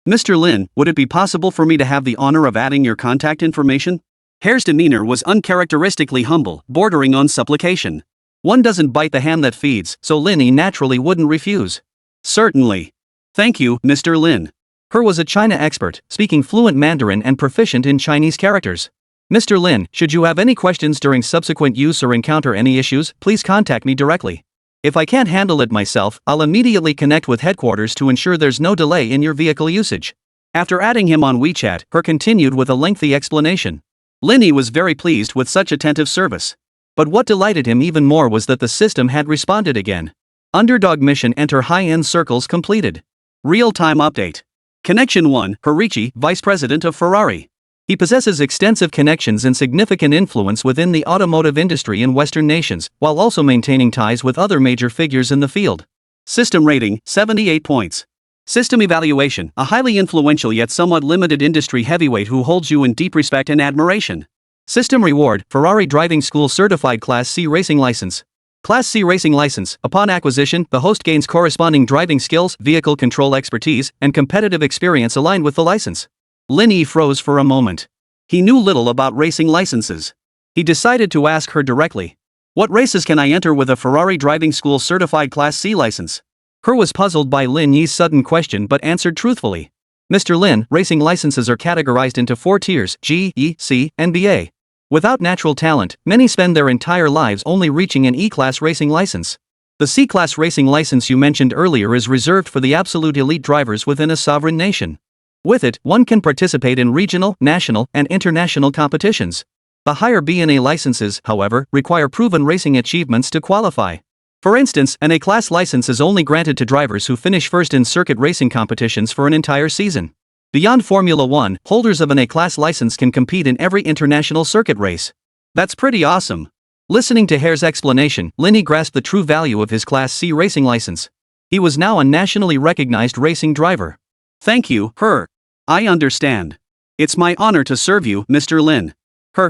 Mr. Lin, would it be possible for me to have the honor of adding your contact information? Hare's demeanor was uncharacteristically humble, bordering on supplication. One doesn't bite the hand that feeds, so Lin Yi naturally wouldn't refuse. Certainly. Thank you, Mr. Lin. He was a China expert, speaking fluent Mandarin and proficient in Chinese characters. Mr. Lin, should you have any questions during subsequent use or encounter any issues, please contact me directly. If I can't handle it myself, I'll immediately connect with headquarters to ensure there's no delay in your vehicle usage. After adding him on WeChat, he continued with a lengthy explanation. Lin Yi was very pleased with such attentive service. But what delighted him even more was that the system had responded again. Underdog mission enter high-end circles completed. Real-time update. Connection 1, Horichi, Vice President of Ferrari. He possesses extensive connections and significant influence within the automotive industry in Western nations, while also maintaining ties with other major figures in the field. System rating, 78 points. System evaluation, a highly influential yet somewhat limited industry heavyweight who holds you in deep respect and admiration. System reward, Ferrari Driving School Certified Class C Racing License. Class C Racing License, upon acquisition, the host gains corresponding driving skills, vehicle control expertise, and competitive experience aligned with the license. Lin Yi froze for a moment. He knew little about racing licenses. He decided to ask her directly. What races can I enter with a Ferrari Driving School Certified Class C license? He was puzzled by Lin Yi's sudden question but answered truthfully. Mr. Lin, racing licenses are categorized into 4 tiers, G, E, C, and BA. Without natural talent, many spend their entire lives only reaching an E-class racing license. The C-class racing license you mentioned earlier is reserved for the absolute elite drivers within a sovereign nation. With it, one can participate in regional, national, and international competitions. The higher B and A licenses, however, require proven racing achievements to qualify. For instance, an A-class license is only granted to drivers who finish first in circuit racing competitions for an entire season. Beyond Formula 1, holders of an A-class license can compete in every international circuit race. That's pretty awesome. Listening to Hare's explanation, Lin Yi grasped the true value of his Class C racing license. He was now a nationally recognized racing driver. Thank you, Her. I understand. It's my honor to serve you, Mr. Lin.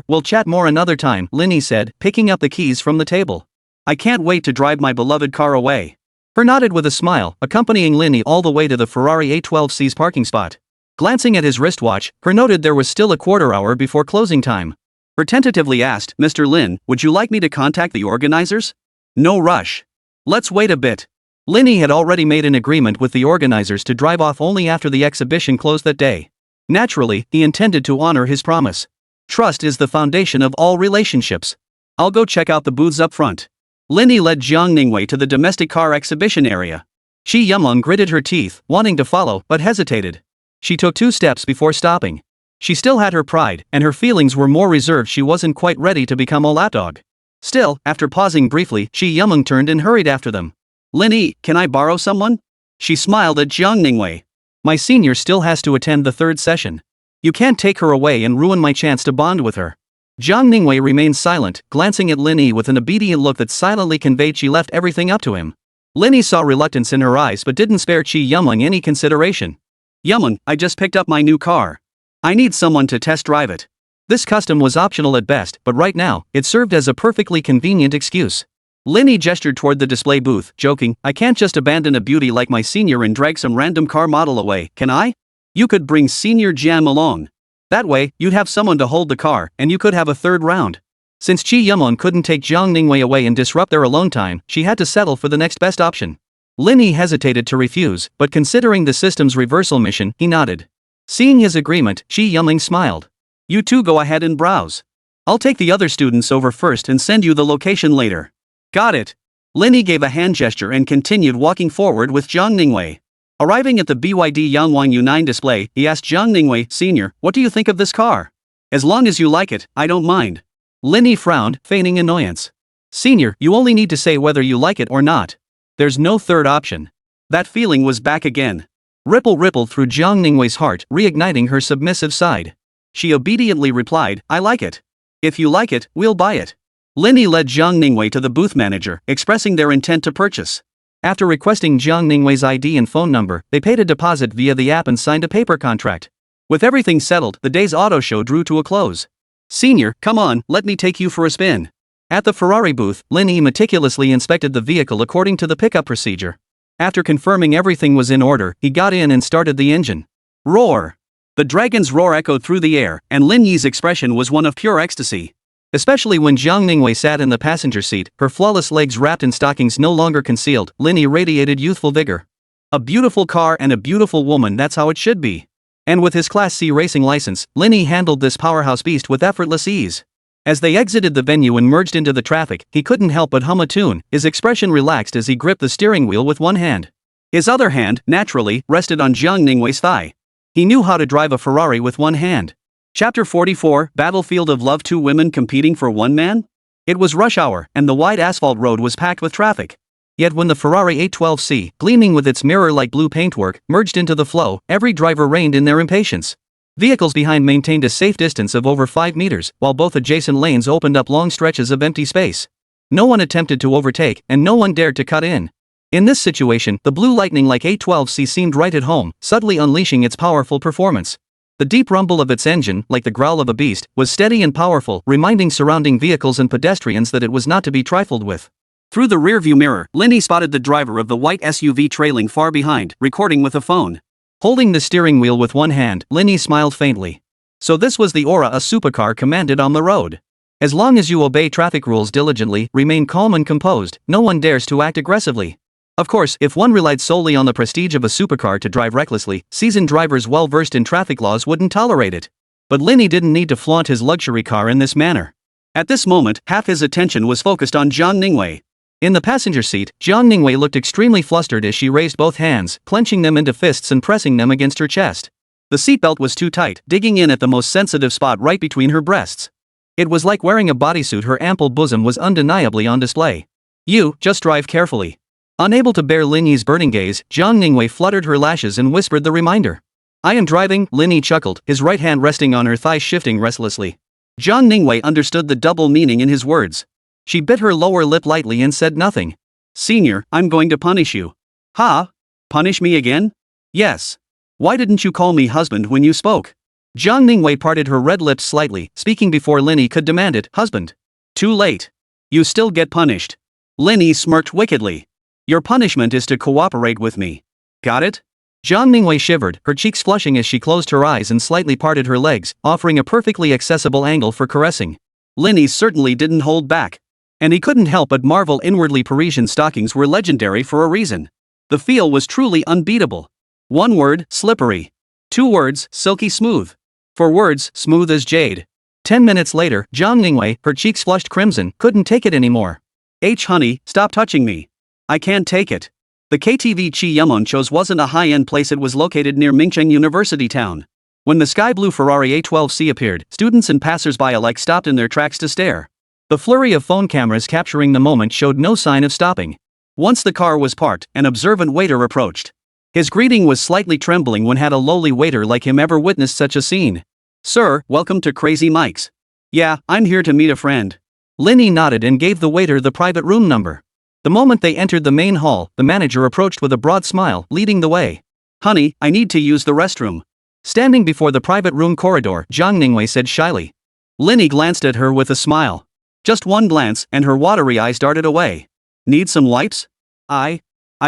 We'll chat more another time, Lin Yi said, picking up the keys from the table. I can't wait to drive my beloved car away. Her nodded with a smile, accompanying Lin Yi all the way to the Ferrari A12C's parking spot. Glancing at his wristwatch, her noted there was still a quarter hour before closing time. Her tentatively asked, "Mr. Lin, would you like me to contact the organizers?" "No rush. Let's wait a bit." Lin Yi had already made an agreement with the organizers to drive off only after the exhibition closed that day. Naturally, he intended to honor his promise. Trust is the foundation of all relationships. "I'll go check out the booths up front." Lin Yi led Zhao Ningwei to the domestic car exhibition area. Shi Yumlong gritted her teeth, wanting to follow, but hesitated. She took 2 steps before stopping. She still had her pride, and her feelings were more reserved. She wasn't quite ready to become a lapdog. Still, after pausing briefly, Shi Yumlong turned and hurried after them. "Lin Yi, can I borrow someone?" She smiled at Zhang Ningwei. "My senior still has to attend the 3rd session. You can't take her away and ruin my chance to bond with her." Zhang Ningwei remained silent, glancing at Lin Yi with an obedient look that silently conveyed she left everything up to him. Lin Yi saw reluctance in her eyes but didn't spare Shi Yumlong any consideration. "Yumlong, I just picked up my new car. I need someone to test drive it." This custom was optional at best, but right now, it served as a perfectly convenient excuse. Lin Yi gestured toward the display booth, joking, "I can't just abandon a beauty like my senior and drag some random car model away, can I? You could bring Senior Jam along. That way, you'd have someone to hold the car, and you could have a 3rd round." Since Chi Yumlong couldn't take Zhang Ningwei away and disrupt their alone time, she had to settle for the next best option. Lin Yi hesitated to refuse, but considering the system's reversal mission, he nodded. Seeing his agreement, Chi Yumling smiled. "You two go ahead and browse. I'll take the other students over first and send you the location later." "Got it." Lin Yi gave a hand gesture and continued walking forward with Zhang Ningwei. Arriving at the BYD Yangwang U9 display, he asked Zhang Ningwei, "Senior, what do you think of this car?" "As long as you like it, I don't mind." Lin Yi frowned, feigning annoyance. "Senior, you only need to say whether you like it or not. There's no third option." That feeling was back again. Ripple rippled through Zhang Ningwei's heart, reigniting her submissive side. She obediently replied, "I like it. If you like it, we'll buy it." Lin Yi led Zhang Ningwei to the booth manager, expressing their intent to purchase. After requesting Zhang Ningwei's ID and phone number, they paid a deposit via the app and signed a paper contract. With everything settled, the day's auto show drew to a close. "Senior, come on, let me take you for a spin." At the Ferrari booth, Lin Yi meticulously inspected the vehicle according to the pickup procedure. After confirming everything was in order, he got in and started the engine. Roar! The dragon's roar echoed through the air, and Lin Yi's expression was one of pure ecstasy. Especially when Zhang Ningwei sat in the passenger seat, her flawless legs wrapped in stockings no longer concealed, Lin Yi radiated youthful vigor. A beautiful car and a beautiful woman, that's how it should be. And with his Class C racing license, Lin Yi handled this powerhouse beast with effortless ease. As they exited the venue and merged into the traffic, he couldn't help but hum a tune, his expression relaxed as he gripped the steering wheel with one hand. His other hand, naturally, rested on Zhang Ningwei's thigh. He knew how to drive a Ferrari with one hand. Chapter 44, Battlefield of Love. 2 women competing for one man? It was rush hour, and the wide asphalt road was packed with traffic. Yet when the Ferrari 812C, gleaming with its mirror-like blue paintwork, merged into the flow, every driver reined in their impatience. Vehicles behind maintained a safe distance of over 5 meters, while both adjacent lanes opened up long stretches of empty space. No one attempted to overtake, and no one dared to cut in. In this situation, the blue lightning-like 812C seemed right at home, subtly unleashing its powerful performance. The deep rumble of its engine, like the growl of a beast, was steady and powerful, reminding surrounding vehicles and pedestrians that it was not to be trifled with. Through the rearview mirror, Lin Yi spotted the driver of the white SUV trailing far behind, recording with a phone. Holding the steering wheel with one hand, Lin Yi smiled faintly. So this was the aura a supercar commanded on the road. As long as you obey traffic rules diligently, remain calm and composed, no one dares to act aggressively. Of course, if one relied solely on the prestige of a supercar to drive recklessly, seasoned drivers well versed in traffic laws wouldn't tolerate it. But Lin Yi didn't need to flaunt his luxury car in this manner. At this moment, half his attention was focused on Zhang Ningwei. In the passenger seat, Zhang Ningwei looked extremely flustered as she raised both hands, clenching them into fists and pressing them against her chest. The seatbelt was too tight, digging in at the most sensitive spot right between her breasts. It was like wearing a bodysuit. Her ample bosom was undeniably on display. "You, just drive carefully." Unable to bear Lin Yi's burning gaze, Zhang Ningwei fluttered her lashes and whispered the reminder. "I am driving," Lin Yi chuckled, his right hand resting on her thigh shifting restlessly. Zhang Ningwei understood the double meaning in his words. She bit her lower lip lightly and said nothing. "Senior, I'm going to punish you." "Ha? Punish me again?" "Yes. Why didn't you call me husband when you spoke?" Zhang Ningwei parted her red lips slightly, speaking before Lin Yi could demand it. "Husband. Too late. You still get punished." Lin Yi smirked wickedly. Your punishment is to cooperate with me. Got it? Zhao Liwei shivered, her cheeks flushing as she closed her eyes and slightly parted her legs, offering a perfectly accessible angle for caressing. Lin Yi certainly didn't hold back. And he couldn't help but marvel inwardly. Parisian stockings were legendary for a reason. The feel was truly unbeatable. 1 word, slippery. 2 words, silky smooth. 4 words, smooth as jade. 10 minutes later, Zhao Liwei, her cheeks flushed crimson, couldn't take it anymore. Honey, stop touching me. I can't take it. The KTV Chi Yumon chose wasn't a high-end place. It was located near Mingcheng University town. When the sky blue Ferrari A12C appeared, students and passers-by alike stopped in their tracks to stare. The flurry of phone cameras capturing the moment showed no sign of stopping. Once the car was parked, an observant waiter approached. His greeting was slightly trembling. When had a lowly waiter like him ever witnessed such a scene? Sir, welcome to Crazy Mike's. Yeah, I'm here to meet a friend. Lin Yi nodded and gave the waiter the private room number. The moment they entered the main hall, the manager approached with a broad smile, leading the way. Honey, I need to use the restroom. Standing before the private room corridor, Zhao Liwei said shyly. Lin Yi glanced at her with a smile. Just one glance, and her watery eyes darted away. Need some wipes? I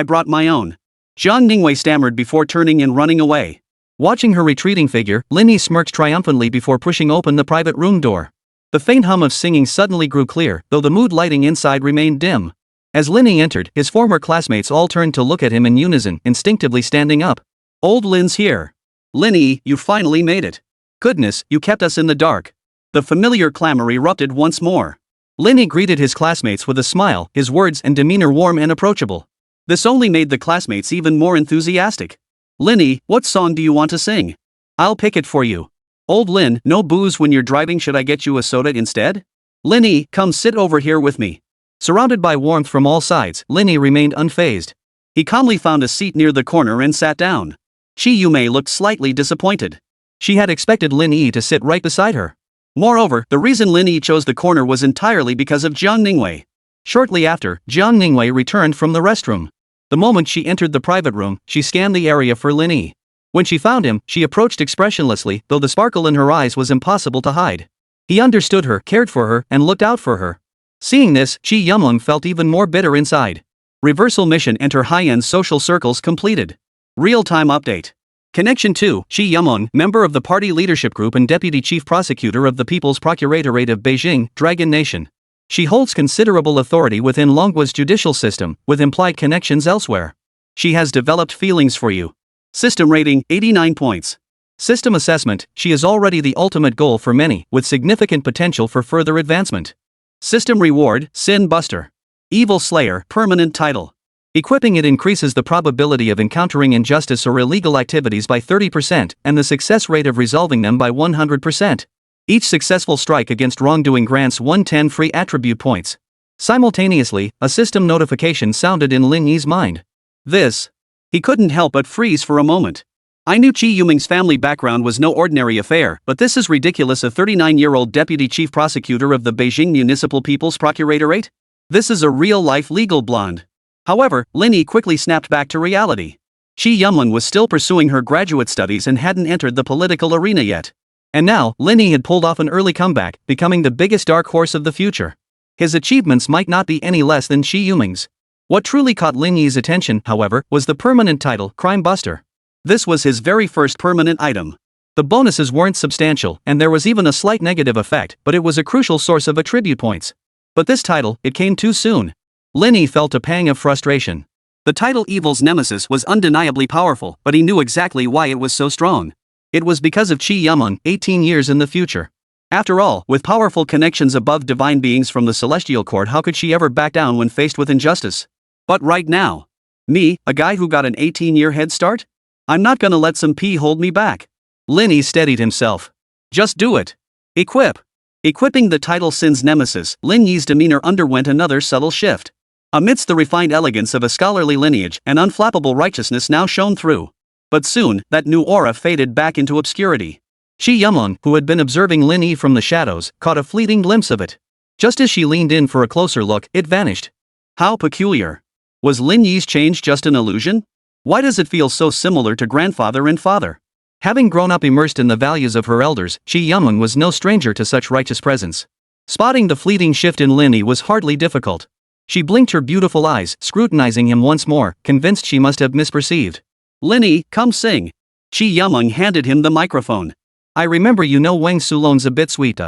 brought my own. Zhao Liwei stammered before turning and running away. Watching her retreating figure, Lin Yi smirked triumphantly before pushing open the private room door. The faint hum of singing suddenly grew clear, though the mood lighting inside remained dim. As Lin Yi entered, his former classmates all turned to look at him in unison, instinctively standing up. Old Lin's here. Lin Yi, you finally made it. Goodness, you kept us in the dark. The familiar clamor erupted once more. Lin Yi greeted his classmates with a smile, his words and demeanor warm and approachable. This only made the classmates even more enthusiastic. Lin Yi, what song do you want to sing? I'll pick it for you. Old Lin, no booze when you're driving. Should I get you a soda instead? Lin Yi, come sit over here with me. Surrounded by warmth from all sides, Lin Yi remained unfazed. He calmly found a seat near the corner and sat down. Chi Yumei looked slightly disappointed. She had expected Lin Yi to sit right beside her. Moreover, the reason Lin Yi chose the corner was entirely because of Zhao Liwei. Shortly after, Zhao Liwei returned from the restroom. The moment she entered the private room, she scanned the area for Lin Yi. When she found him, she approached expressionlessly, though the sparkle in her eyes was impossible to hide. He understood her, cared for her, and looked out for her. Seeing this, Chi Yumon felt even more bitter inside. Reversal mission: enter high-end social circles completed. Real-time update. Connection 2, Chi Yumon, member of the party leadership group and deputy chief prosecutor of the People's Procuratorate of Beijing, Dragon Nation. She holds considerable authority within Longgua's judicial system, with implied connections elsewhere. She has developed feelings for you. System rating, 89 points. System assessment, she is already the ultimate goal for many, with significant potential for further advancement. System reward, Sin Buster. Evil Slayer, permanent title. Equipping it increases the probability of encountering injustice or illegal activities by 30% and the success rate of resolving them by 100%. Each successful strike against wrongdoing grants 110 free attribute points. Simultaneously, a system notification sounded in Lin Yi's mind. He couldn't help but freeze for a moment. I knew Chi Yuming's family background was no ordinary affair, but this is ridiculous. A 39-year-old deputy chief prosecutor of the Beijing Municipal People's Procuratorate? This is a real-life legal blonde. However, Lin Yi quickly snapped back to reality. Chi Yumlin was still pursuing her graduate studies and hadn't entered the political arena yet. And now, Lin Yi had pulled off an early comeback, becoming the biggest dark horse of the future. His achievements might not be any less than Chi Yuming's. What truly caught Lin Yi's attention, however, was the permanent title, Crime Buster. This was his very first permanent item. The bonuses weren't substantial, and there was even a slight negative effect, but it was a crucial source of attribute points. But this title, it came too soon. Lin Yi felt a pang of frustration. The title Evil's Nemesis was undeniably powerful, but he knew exactly why it was so strong. It was because of Chi Yumon, 18 years in the future. After all, with powerful connections above divine beings from the celestial court, how could she ever back down when faced with injustice? But right now, me, a guy who got an 18-year head start? I'm not gonna let some pee hold me back. Lin Yi steadied himself. Just do it. Equip. Equipping the title Sin's Nemesis, Lin Yi's demeanor underwent another subtle shift. Amidst the refined elegance of a scholarly lineage, an unflappable righteousness now shone through. But soon, that new aura faded back into obscurity. Chi Yumlin, who had been observing Lin Yi from the shadows, caught a fleeting glimpse of it. Just as she leaned in for a closer look, it vanished. How peculiar. Was Lin Yi's change just an illusion? Why does it feel so similar to grandfather and father? Having grown up immersed in the values of her elders, Chi Yumlin was no stranger to such righteous presence. Spotting the fleeting shift in Lin Yi was hardly difficult. She blinked her beautiful eyes, scrutinizing him once more, convinced she must have misperceived. Lin Yi, come sing. Chi Yumeng handed him the microphone. I remember you know Wang Sulong's a bit sweet.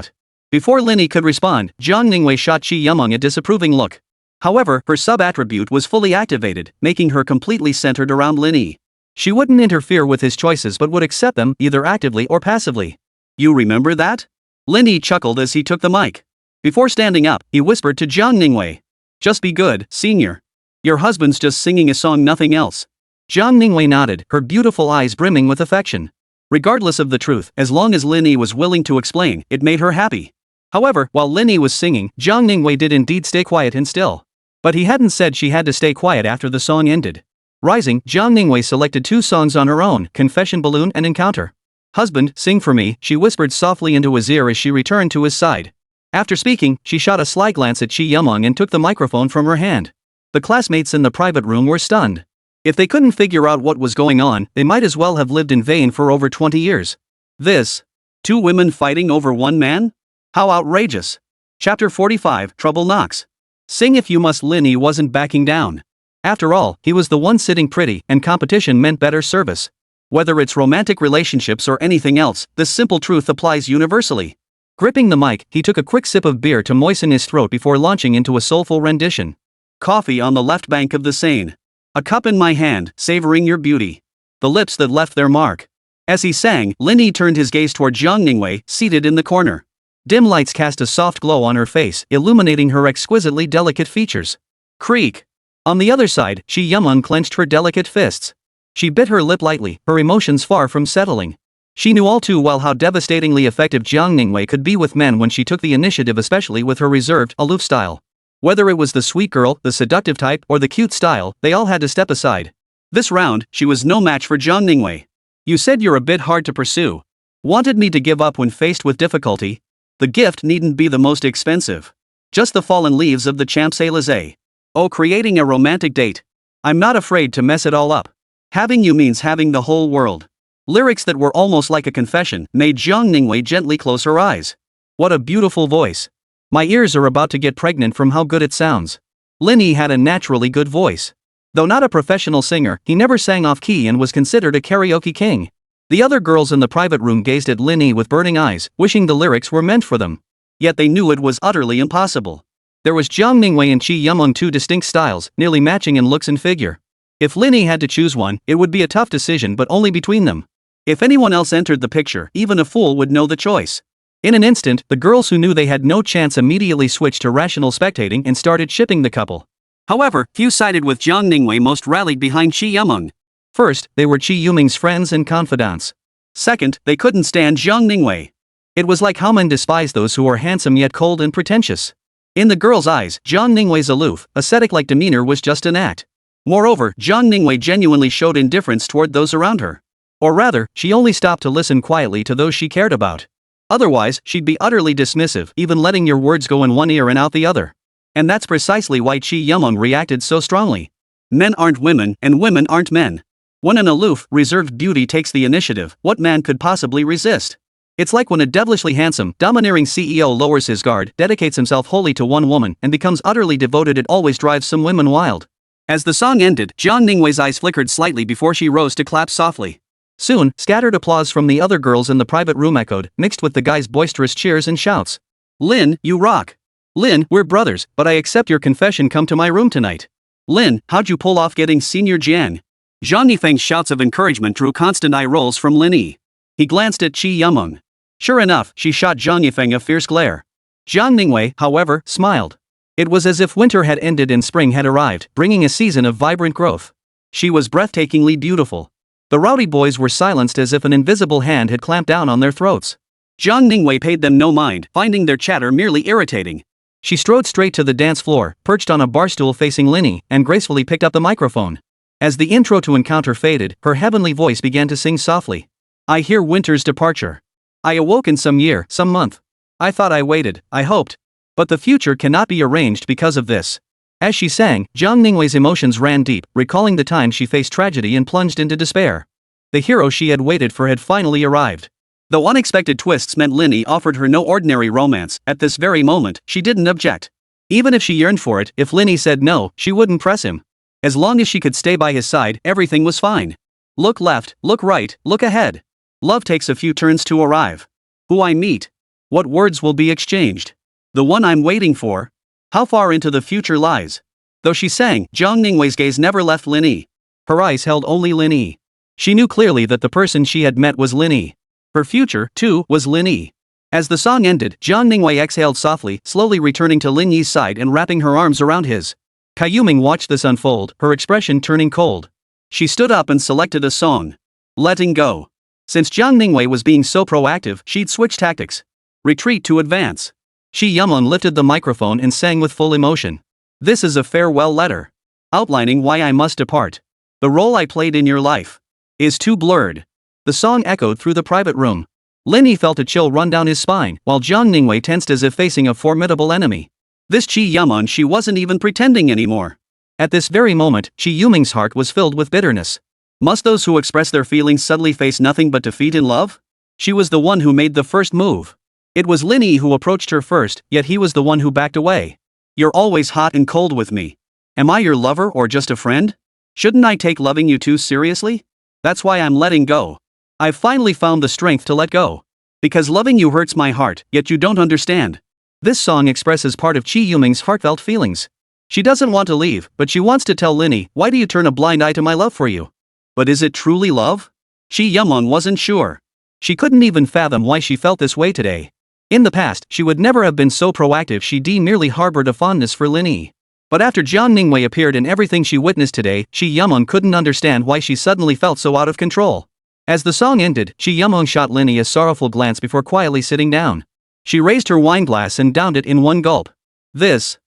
Before Lin Yi could respond, Zhang Ningwei shot Chi Yumeng a disapproving look. However, her sub-attribute was fully activated, making her completely centered around Lin Yi. She wouldn't interfere with his choices but would accept them, either actively or passively. You remember that? Lin Yi chuckled as he took the mic. Before standing up, he whispered to Zhang Ningwei. Just be good, senior. Your husband's just singing a song, nothing else. Zhang Ningwei nodded, her beautiful eyes brimming with affection. Regardless of the truth, as long as Lin Yi was willing to explain, it made her happy. However, while Lin Yi was singing, Zhang Ningwei did indeed stay quiet and still. But he hadn't said she had to stay quiet after the song ended. Rising, Zhang Ningwei selected 2 songs on her own, Confession Balloon and Encounter. Husband, sing for me, she whispered softly into his ear as she returned to his side. After speaking, she shot a sly glance at Chi Yumeng and took the microphone from her hand. The classmates in the private room were stunned. If they couldn't figure out what was going on, they might as well have lived in vain for over 20 years. This? 2 women fighting over 1 man? How outrageous. Chapter 45, Trouble Knocks. Sing if you must. Lin Yi wasn't backing down. After all, he was the one sitting pretty, and competition meant better service. Whether it's romantic relationships or anything else, this simple truth applies universally. Gripping the mic, he took a quick sip of beer to moisten his throat before launching into a soulful rendition. Coffee on the left bank of the Seine. A cup in my hand, savoring your beauty. The lips that left their mark. As he sang, Lin Yi turned his gaze toward Zhang Ningwei, seated in the corner. Dim lights cast a soft glow on her face, illuminating her exquisitely delicate features. Creak. On the other side, Chi Yumeng clenched her delicate fists. She bit her lip lightly, her emotions far from settling. She knew all too well how devastatingly effective Zhang Ningwei could be with men when she took the initiative, especially with her reserved, aloof style. Whether it was the sweet girl, the seductive type, or the cute style, they all had to step aside. This round, she was no match for Zhang Ningwei. You said you're a bit hard to pursue. Wanted me to give up when faced with difficulty? The gift needn't be the most expensive. Just the fallen leaves of the Champs-Élysées. Oh, creating a romantic date. I'm not afraid to mess it all up. Having you means having the whole world. Lyrics that were almost like a confession made Zhang Ningwei gently close her eyes. What a beautiful voice. My ears are about to get pregnant from how good it sounds. Lin Yi had a naturally good voice. Though not a professional singer, he never sang off key and was considered a karaoke king. The other girls in the private room gazed at Lin Yi with burning eyes, wishing the lyrics were meant for them. Yet they knew it was utterly impossible. There was Zhang Ningwei and Chi Yumeng, 2 distinct styles, nearly matching in looks and figure. If Lin Yi had to choose one, it would be a tough decision, but only between them. If anyone else entered the picture, even a fool would know the choice. In an instant, the girls who knew they had no chance immediately switched to rational spectating and started shipping the couple. However, few sided with Zhang Ningwei, most rallied behind Chi Yumeng. First, they were Chi Yumeng's friends and confidants. Second, they couldn't stand Zhang Ningwei. It was like how men despise those who are handsome yet cold and pretentious. In the girls' eyes, Zhang Ningwei's aloof, ascetic-like demeanor was just an act. Moreover, Zhang Ningwei genuinely showed indifference toward those around her. Or rather, she only stopped to listen quietly to those she cared about. Otherwise, she'd be utterly dismissive, even letting your words go in one ear and out the other. And that's precisely why Chi Yumeng reacted so strongly. Men aren't women, and women aren't men. When an aloof, reserved beauty takes the initiative, what man could possibly resist? It's like when a devilishly handsome, domineering CEO lowers his guard, dedicates himself wholly to one woman, and becomes utterly devoted. It always drives some women wild. As the song ended, Zhang Ningwei's eyes flickered slightly before she rose to clap softly. Soon, scattered applause from the other girls in the private room echoed, mixed with the guys' boisterous cheers and shouts. Lin, you rock. Lin, we're brothers, but I accept your confession. Come to my room tonight. Lin, how'd you pull off getting senior Jian? Zhang Yifeng's shouts of encouragement drew constant eye rolls from Lin Yi. He glanced at Chi Yumeng. Sure enough, she shot Zhang Yifeng a fierce glare. Zhang Ningwei, however, smiled. It was as if winter had ended and spring had arrived, bringing a season of vibrant growth. She was breathtakingly beautiful. The rowdy boys were silenced as if an invisible hand had clamped down on their throats. Zhang Ningwei paid them no mind, finding their chatter merely irritating. She strode straight to the dance floor, perched on a barstool facing Lin Yi, and gracefully picked up the microphone. As the intro to Encounter faded, her heavenly voice began to sing softly. I hear winter's departure. I awoke in some year, some month. I thought I waited, I hoped. But the future cannot be arranged because of this. As she sang, Zhang Ningwei's emotions ran deep, recalling the time she faced tragedy and plunged into despair. The hero she had waited for had finally arrived. Though unexpected twists meant Lin Yi offered her no ordinary romance, at this very moment, she didn't object. Even if she yearned for it, if Lin Yi said no, she wouldn't press him. As long as she could stay by his side, everything was fine. Look left, look right, look ahead. Love takes a few turns to arrive. Who I meet? What words will be exchanged? The one I'm waiting for? How far into the future lies? Though she sang, Zhao Ningwei's gaze never left Lin Yi. Her eyes held only Lin Yi. She knew clearly that the person she had met was Lin Yi. Her future, too, was Lin Yi. As the song ended, Zhao Ningwei exhaled softly, slowly returning to Lin Yi's side and wrapping her arms around his. Yuming watched this unfold, her expression turning cold. She stood up and selected a song. Letting Go. Since Zhao Ningwei was being so proactive, she'd switch tactics. Retreat to advance. Yumon lifted the microphone and sang with full emotion. This is a farewell letter. Outlining why I must depart. The role I played in your life is too blurred. The song echoed through the private room. Lin Yi felt a chill run down his spine, while Zhao Ningwei tensed as if facing a formidable enemy. This Yumon, she wasn't even pretending anymore. At this very moment, Yuming's heart was filled with bitterness. Must those who express their feelings suddenly face nothing but defeat in love? She was the one who made the first move. It was Lin Yi who approached her first, yet he was the one who backed away. You're always hot and cold with me. Am I your lover or just a friend? Shouldn't I take loving you too seriously? That's why I'm letting go. I've finally found the strength to let go. Because loving you hurts my heart, yet you don't understand. This song expresses part of Yuming's heartfelt feelings. She doesn't want to leave, but she wants to tell Lin Yi, why do you turn a blind eye to my love for you? But is it truly love? Yumon wasn't sure. She couldn't even fathom why she felt this way today. In the past, she would never have been so proactive. She merely harbored a fondness for Lin Yi. But after Zhao Ningwei appeared in everything she witnessed today, Yumon couldn't understand why she suddenly felt so out of control. As the song ended, Yumon shot Lin Yi a sorrowful glance before quietly sitting down. She raised her wine glass and downed it in one gulp. The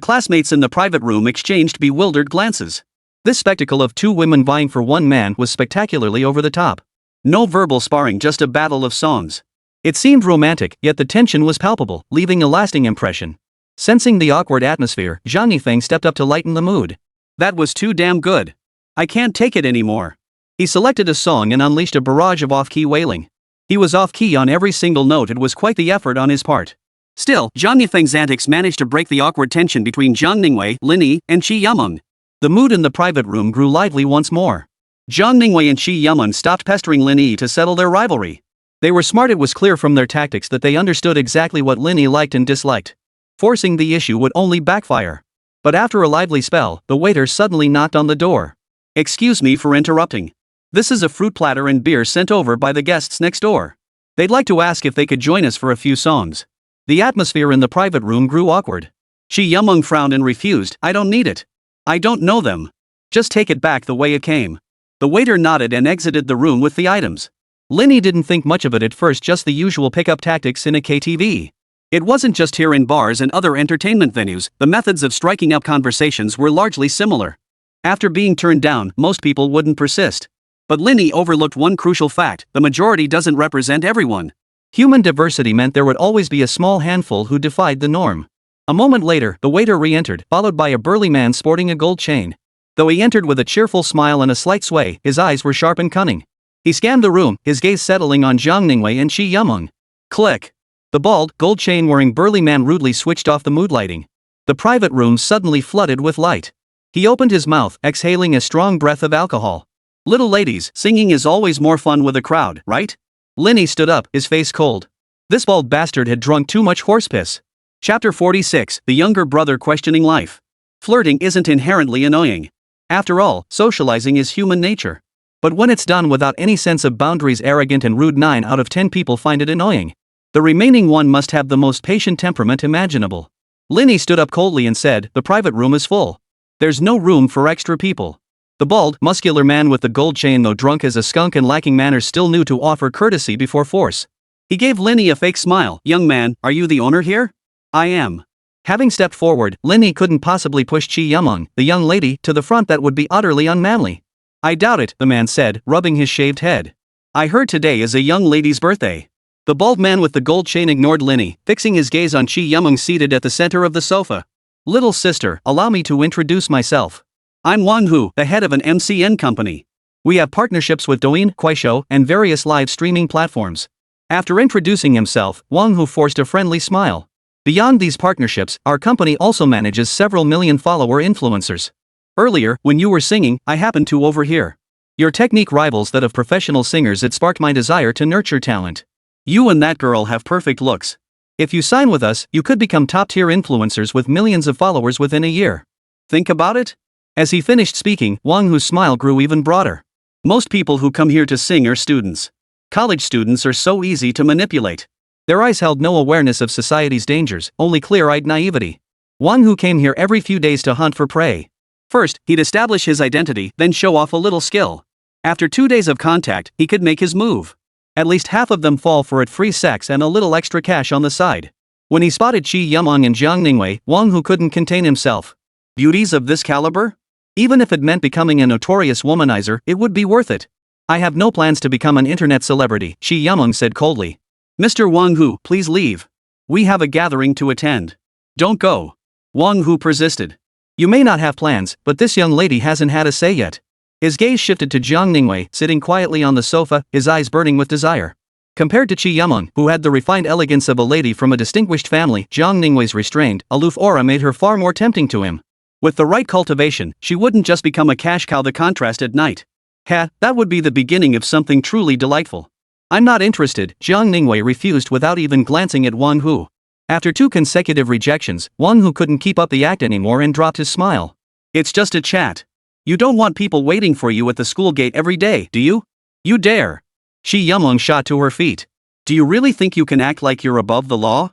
classmates in the private room exchanged bewildered glances. This spectacle of two women vying for one man was spectacularly over the top. No verbal sparring, just a battle of songs. It seemed romantic, yet the tension was palpable, leaving a lasting impression. Sensing the awkward atmosphere, Zhang Yifeng stepped up to lighten the mood. That was too damn good. I can't take it anymore. He selected a song and unleashed a barrage of off-key wailing. He was off-key on every single note. It was quite the effort on his part. Still, Zhang Yifeng's antics managed to break the awkward tension between Zhang Ningwei, Lin Yi, and Yumon. The mood in the private room grew lively once more. Zhang Ningwei and Yumon stopped pestering Lin Yi to settle their rivalry. They were smart. It was clear from their tactics that they understood exactly what Lin Yi liked and disliked. Forcing the issue would only backfire. But after a lively spell, the waiter suddenly knocked on the door. Excuse me for interrupting. This is a fruit platter and beer sent over by the guests next door. They'd like to ask if they could join us for a few songs. The atmosphere in the private room grew awkward. Yumon frowned and refused. I don't need it. I don't know them. Just take it back the way it came. The waiter nodded and exited the room with the items. Lin Yi didn't think much of it at first, just the usual pickup tactics in a KTV. It wasn't just here in bars and other entertainment venues, the methods of striking up conversations were largely similar. After being turned down, most people wouldn't persist. But Lin Yi overlooked one crucial fact: the majority doesn't represent everyone. Human diversity meant there would always be a small handful who defied the norm. A moment later, the waiter re-entered, followed by a burly man sporting a gold chain. Though he entered with a cheerful smile and a slight sway, his eyes were sharp and cunning. He scanned the room, his gaze settling on Zhang Ningwei and Yumon. Click. The bald, gold chain-wearing burly man rudely switched off the mood lighting. The private room suddenly flooded with light. He opened his mouth, exhaling a strong breath of alcohol. Little ladies, singing is always more fun with a crowd, right? Lin Yi stood up, his face cold. This bald bastard had drunk too much horse piss. Chapter 46, The Younger Brother Questioning Life. Flirting isn't inherently annoying. After all, socializing is human nature. But when it's done without any sense of boundaries, arrogant and rude, 9 out of 10 people find it annoying. The remaining one must have the most patient temperament imaginable. Lin Yi stood up coldly and said, the private room is full. There's no room for extra people. The bald, muscular man with the gold chain, though drunk as a skunk and lacking manners, still knew to offer courtesy before force. He gave Lin Yi a fake smile. Young man, are you the owner here? I am. Having stepped forward, Lin Yi couldn't possibly push Yumon, the young lady, to the front. That would be utterly unmanly. I doubt it, the man said, rubbing his shaved head. I heard today is a young lady's birthday. The bald man with the gold chain ignored Lin Yi, fixing his gaze on Yumon seated at the center of the sofa. Little sister, allow me to introduce myself. I'm Wang Hu, the head of an MCN company. We have partnerships with Douyin, Kuaishou, and various live streaming platforms. After introducing himself, Wang Hu forced a friendly smile. Beyond these partnerships, our company also manages several million follower influencers. Earlier, when you were singing, I happened to overhear your technique rivals that of professional singers. It sparked my desire to nurture talent. You and that girl have perfect looks. If you sign with us, you could become top-tier influencers with millions of followers within a year. Think about it? As he finished speaking, Wang Hu's smile grew even broader. Most people who come here to sing are students. College students are so easy to manipulate. Their eyes held no awareness of society's dangers, only clear-eyed naivety. Wang Hu came here every few days to hunt for prey. First, he'd establish his identity, then show off a little skill. After 2 days of contact, he could make his move. At least half of them fall for it: free sex and a little extra cash on the side. When he spotted Qi Yumeng and Zhang Ningwei, Wang Hu couldn't contain himself. Beauties of this caliber? Even if it meant becoming a notorious womanizer, it would be worth it. I have no plans to become an internet celebrity, Qi Yumeng said coldly. Mr. Wang Hu, please leave. We have a gathering to attend. Don't go. Wang Hu persisted. You may not have plans, but this young lady hasn't had a say yet. His gaze shifted to Zhang Ningwei, sitting quietly on the sofa, his eyes burning with desire. Compared to Qi Yumeng, who had the refined elegance of a lady from a distinguished family, Zhang Ningwei's restrained, aloof aura made her far more tempting to him. With the right cultivation, she wouldn't just become a cash cow. The contrast at night. That would be the beginning of something truly delightful. I'm not interested, Zhang Ningwei refused without even glancing at Wang Hu. After 2 consecutive rejections, Wang Hu couldn't keep up the act anymore and dropped his smile. It's just a chat. You don't want people waiting for you at the school gate every day, do you? You dare. Qi Yumeng shot to her feet. Do you really think you can act like you're above the law?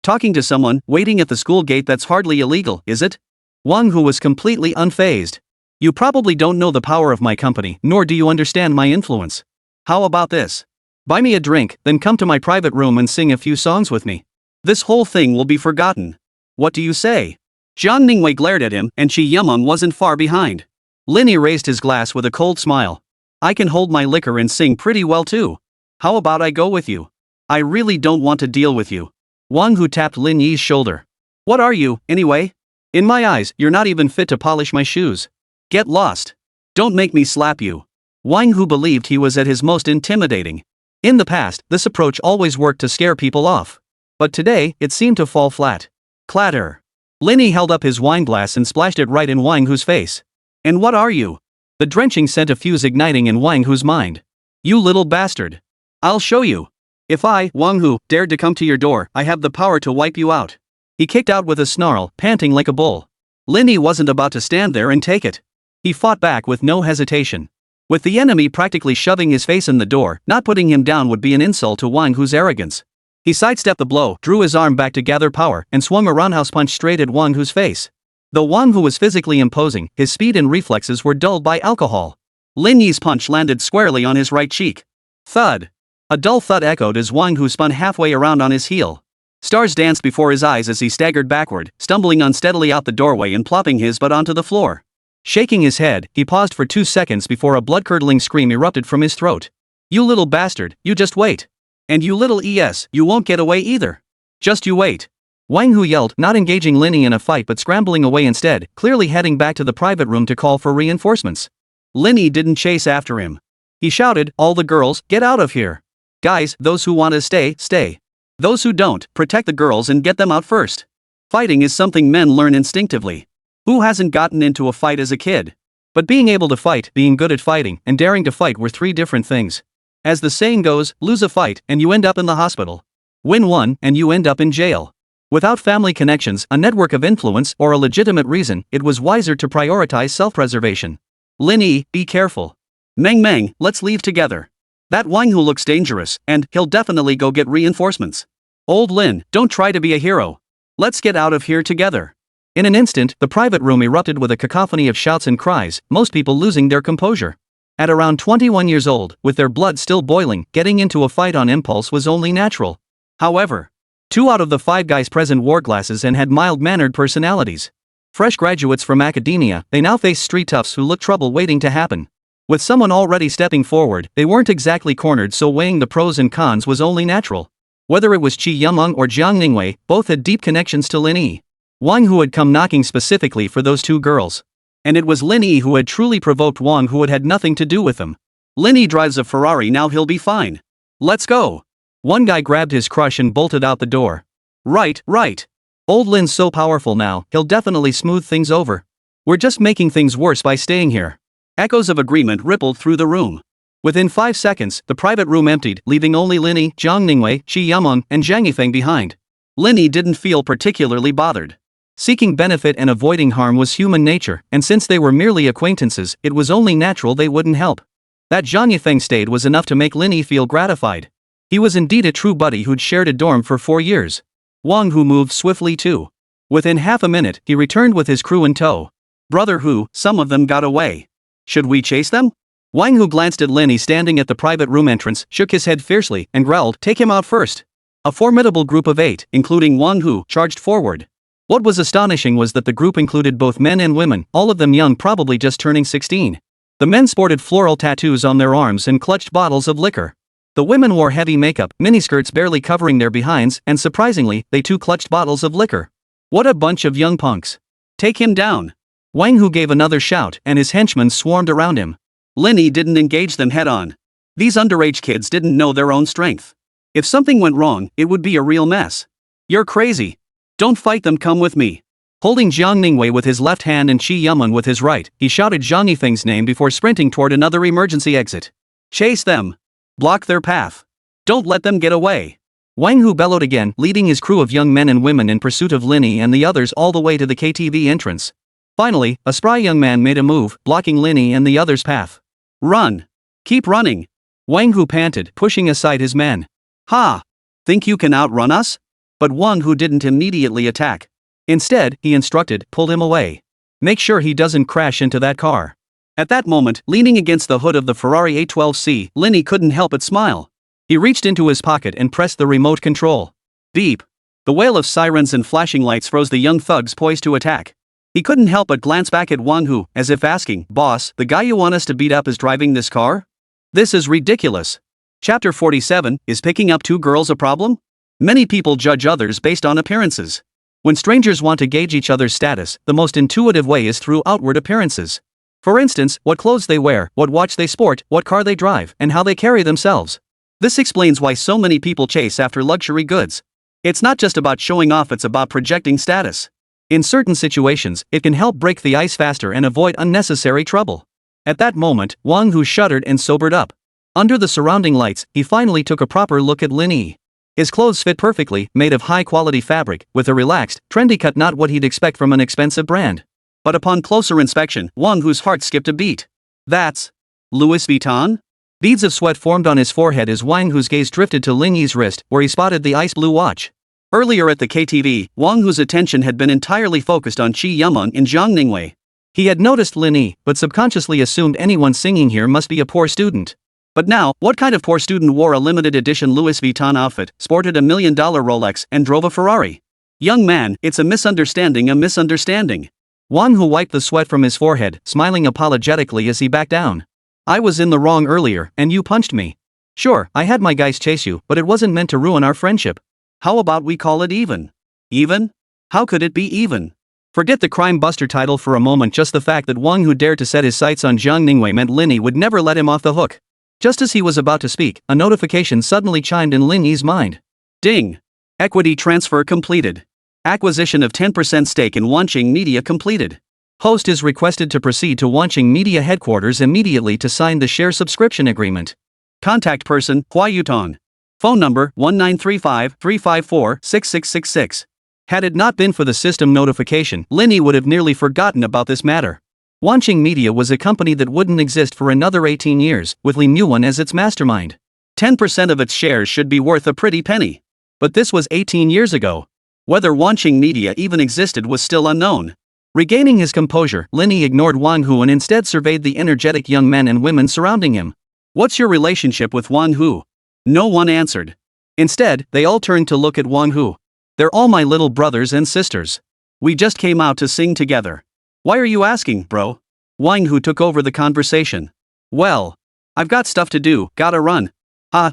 Talking to someone, waiting at the school gate, that's hardly illegal, is it? Wang Hu was completely unfazed. You probably don't know the power of my company, nor do you understand my influence. How about this? Buy me a drink, then come to my private room and sing a few songs with me. This whole thing will be forgotten. What do you say? Zhang Ningwei glared at him, and Qi Yumeng wasn't far behind. Lin Yi raised his glass with a cold smile. I can hold my liquor and sing pretty well too. How about I go with you? I really don't want to deal with you. Wang Hu tapped Lin Yi's shoulder. What are you, anyway? In my eyes, you're not even fit to polish my shoes. Get lost. Don't make me slap you. Wang Hu believed he was at his most intimidating. In the past, this approach always worked to scare people off. But today, it seemed to fall flat. Clatter. Lin Yi held up his wine glass and splashed it right in Wang Hu's face. And what are you? The drenching sent a fuse igniting in Wang Hu's mind. You little bastard. I'll show you. If I, Wang Hu, dared to come to your door, I have the power to wipe you out. He kicked out with a snarl, panting like a bull. Lin Yi wasn't about to stand there and take it. He fought back with no hesitation. With the enemy practically shoving his face in the door, not putting him down would be an insult to Wang Hu's arrogance. He sidestepped the blow, drew his arm back to gather power, and swung a roundhouse punch straight at Wang Hu's face. Though Wang Hu was physically imposing, his speed and reflexes were dulled by alcohol. Lin Yi's punch landed squarely on his right cheek. Thud. A dull thud echoed as Wang Hu spun halfway around on his heel. Stars danced before his eyes as he staggered backward, stumbling unsteadily out the doorway and plopping his butt onto the floor. Shaking his head, he paused for 2 seconds before a blood-curdling scream erupted from his throat. You little bastard, you just wait. And you little you won't get away either. Just you wait. Wang Hu yelled, not engaging Lin Yi in a fight but scrambling away instead, clearly heading back to the private room to call for reinforcements. Lin Yi didn't chase after him. He shouted, all the girls, get out of here. Guys, those who want to stay, stay. Those who don't, protect the girls and get them out first. Fighting is something men learn instinctively. Who hasn't gotten into a fight as a kid? But being able to fight, being good at fighting, and daring to fight were 3 different things. As the saying goes, lose a fight, and you end up in the hospital. Win one, and you end up in jail. Without family connections, a network of influence, or a legitimate reason, it was wiser to prioritize self-preservation. Lin Yi, be careful. Meng, let's leave together. That Wang Hu looks dangerous, and he'll definitely go get reinforcements. Old Lin, don't try to be a hero. Let's get out of here together. In an instant, the private room erupted with a cacophony of shouts and cries, most people losing their composure. At around 21 years old, with their blood still boiling, getting into a fight on impulse was only natural. However, 2 out of the 5 guys present wore glasses and had mild-mannered personalities. Fresh graduates from academia, they now faced street toughs who looked trouble waiting to happen. With someone already stepping forward, they weren't exactly cornered, so weighing the pros and cons was only natural. Whether it was Qi Yumeng or Zhang Ningwei, both had deep connections to Lin Yi. Wang Hu had come knocking specifically for those 2 girls. And it was Lin Yi who had truly provoked Wang Hu. Had nothing to do with them. Lin Yi drives a Ferrari, now he'll be fine. Let's go. One guy grabbed his crush and bolted out the door. Right. Old Lin's so powerful now, he'll definitely smooth things over. We're just making things worse by staying here. Echoes of agreement rippled through the room. Within 5 seconds, the private room emptied, leaving only Lin Yi, Zhang Ningwei, Qi Yameng, and Zhang Yifeng behind. Lin Yi didn't feel particularly bothered. Seeking benefit and avoiding harm was human nature, and since they were merely acquaintances, it was only natural they wouldn't help. That Zhang Yifeng stayed was enough to make Lin Yi feel gratified. He was indeed a true buddy who'd shared a dorm for 4 years. Wang Hu moved swiftly too. Within half a minute, he returned with his crew in tow. Brother Hu, some of them got away. Should we chase them? Wang Hu glanced at Lin Yi standing at the private room entrance, shook his head fiercely, and growled, "Take him out first." A formidable group of 8, including Wang Hu, charged forward. What was astonishing was that the group included both men and women, all of them young, probably just turning 16. The men sported floral tattoos on their arms and clutched bottles of liquor. The women wore heavy makeup, miniskirts barely covering their behinds, and surprisingly, they too clutched bottles of liquor. What a bunch of young punks. Take him down. Wang Hu gave another shout, and his henchmen swarmed around him. Lin Yi didn't engage them head-on. These underage kids didn't know their own strength. If something went wrong, it would be a real mess. You're crazy. Don't fight them, come with me. Holding Zhang Ningwei with his left hand and Qi Yameng with his right, he shouted Zhang Yifeng's name before sprinting toward another emergency exit. Chase them. Block their path. Don't let them get away. Wang Hu bellowed again, leading his crew of young men and women in pursuit of Lin Yi and the others all the way to the KTV entrance. Finally, a spry young man made a move, blocking Lin Yi and the others' path. Run. Keep running. Wang Hu panted, pushing aside his men. Ha! Think you can outrun us? But Wang Hu didn't immediately attack. Instead, he instructed, pull him away. Make sure he doesn't crash into that car. At that moment, leaning against the hood of the Ferrari A12C, Lin Yi couldn't help but smile. He reached into his pocket and pressed the remote control. Beep. The wail of sirens and flashing lights froze the young thugs poised to attack. He couldn't help but glance back at Wang Hu, as if asking, "Boss, the guy you want us to beat up is driving this car? This is ridiculous." Chapter 47, Is picking up 2 girls a problem? Many people judge others based on appearances. When strangers want to gauge each other's status, the most intuitive way is through outward appearances. For instance, what clothes they wear, what watch they sport, what car they drive, and how they carry themselves. This explains why so many people chase after luxury goods. It's not just about showing off, it's about projecting status. In certain situations, it can help break the ice faster and avoid unnecessary trouble. At that moment, Wang Hu shuddered and sobered up. Under the surrounding lights, he finally took a proper look at Lin Yi. His clothes fit perfectly, made of high-quality fabric, with a relaxed, trendy cut, not what he'd expect from an expensive brand. But upon closer inspection, Wang Hu's heart skipped a beat. That's Louis Vuitton? Beads of sweat formed on his forehead as Wang Hu's gaze drifted to Lin Yi's wrist, where he spotted the ice blue watch. Earlier at the KTV, Wang Hu's attention had been entirely focused on Qi Yameng and Zhang Ningwei. He had noticed Lin Yi, but subconsciously assumed anyone singing here must be a poor student. But now, what kind of poor student wore a limited edition Louis Vuitton outfit, sported $1 million Rolex, and drove a Ferrari? Young man, it's a misunderstanding. Wang Hu wiped the sweat from his forehead, smiling apologetically as he backed down. I was in the wrong earlier, and you punched me. Sure, I had my guys chase you, but it wasn't meant to ruin our friendship. How about we call it even? Even? How could it be even? Forget the crime buster title for a moment, just the fact that Wang Hu dared to set his sights on Zhang Ningwei meant Lin Yi would never let him off the hook. Just as he was about to speak, a notification suddenly chimed in Lin Yi's mind. Ding! Equity transfer completed. Acquisition of 10% stake in Wanqing Media completed. Host is requested to proceed to Wanqing Media headquarters immediately to sign the share subscription agreement. Contact person, Hua Yutong. Phone number, 1935-354-6666. Had it not been for the system notification, Lin Yi would have nearly forgotten about this matter. Wanqing Media was a company that wouldn't exist for another 18 years, with Lin Yuan as its mastermind. 10% of its shares should be worth a pretty penny. But this was 18 years ago. Whether Wanqing Media even existed was still unknown. Regaining his composure, Lin Yi ignored Wang Hu and instead surveyed the energetic young men and women surrounding him. What's your relationship with Wang Hu? No one answered. Instead, they all turned to look at Wang Hu. They're all my little brothers and sisters. We just came out to sing together. Why are you asking, bro? Wang Hu took over the conversation. Well, I've got stuff to do, gotta run.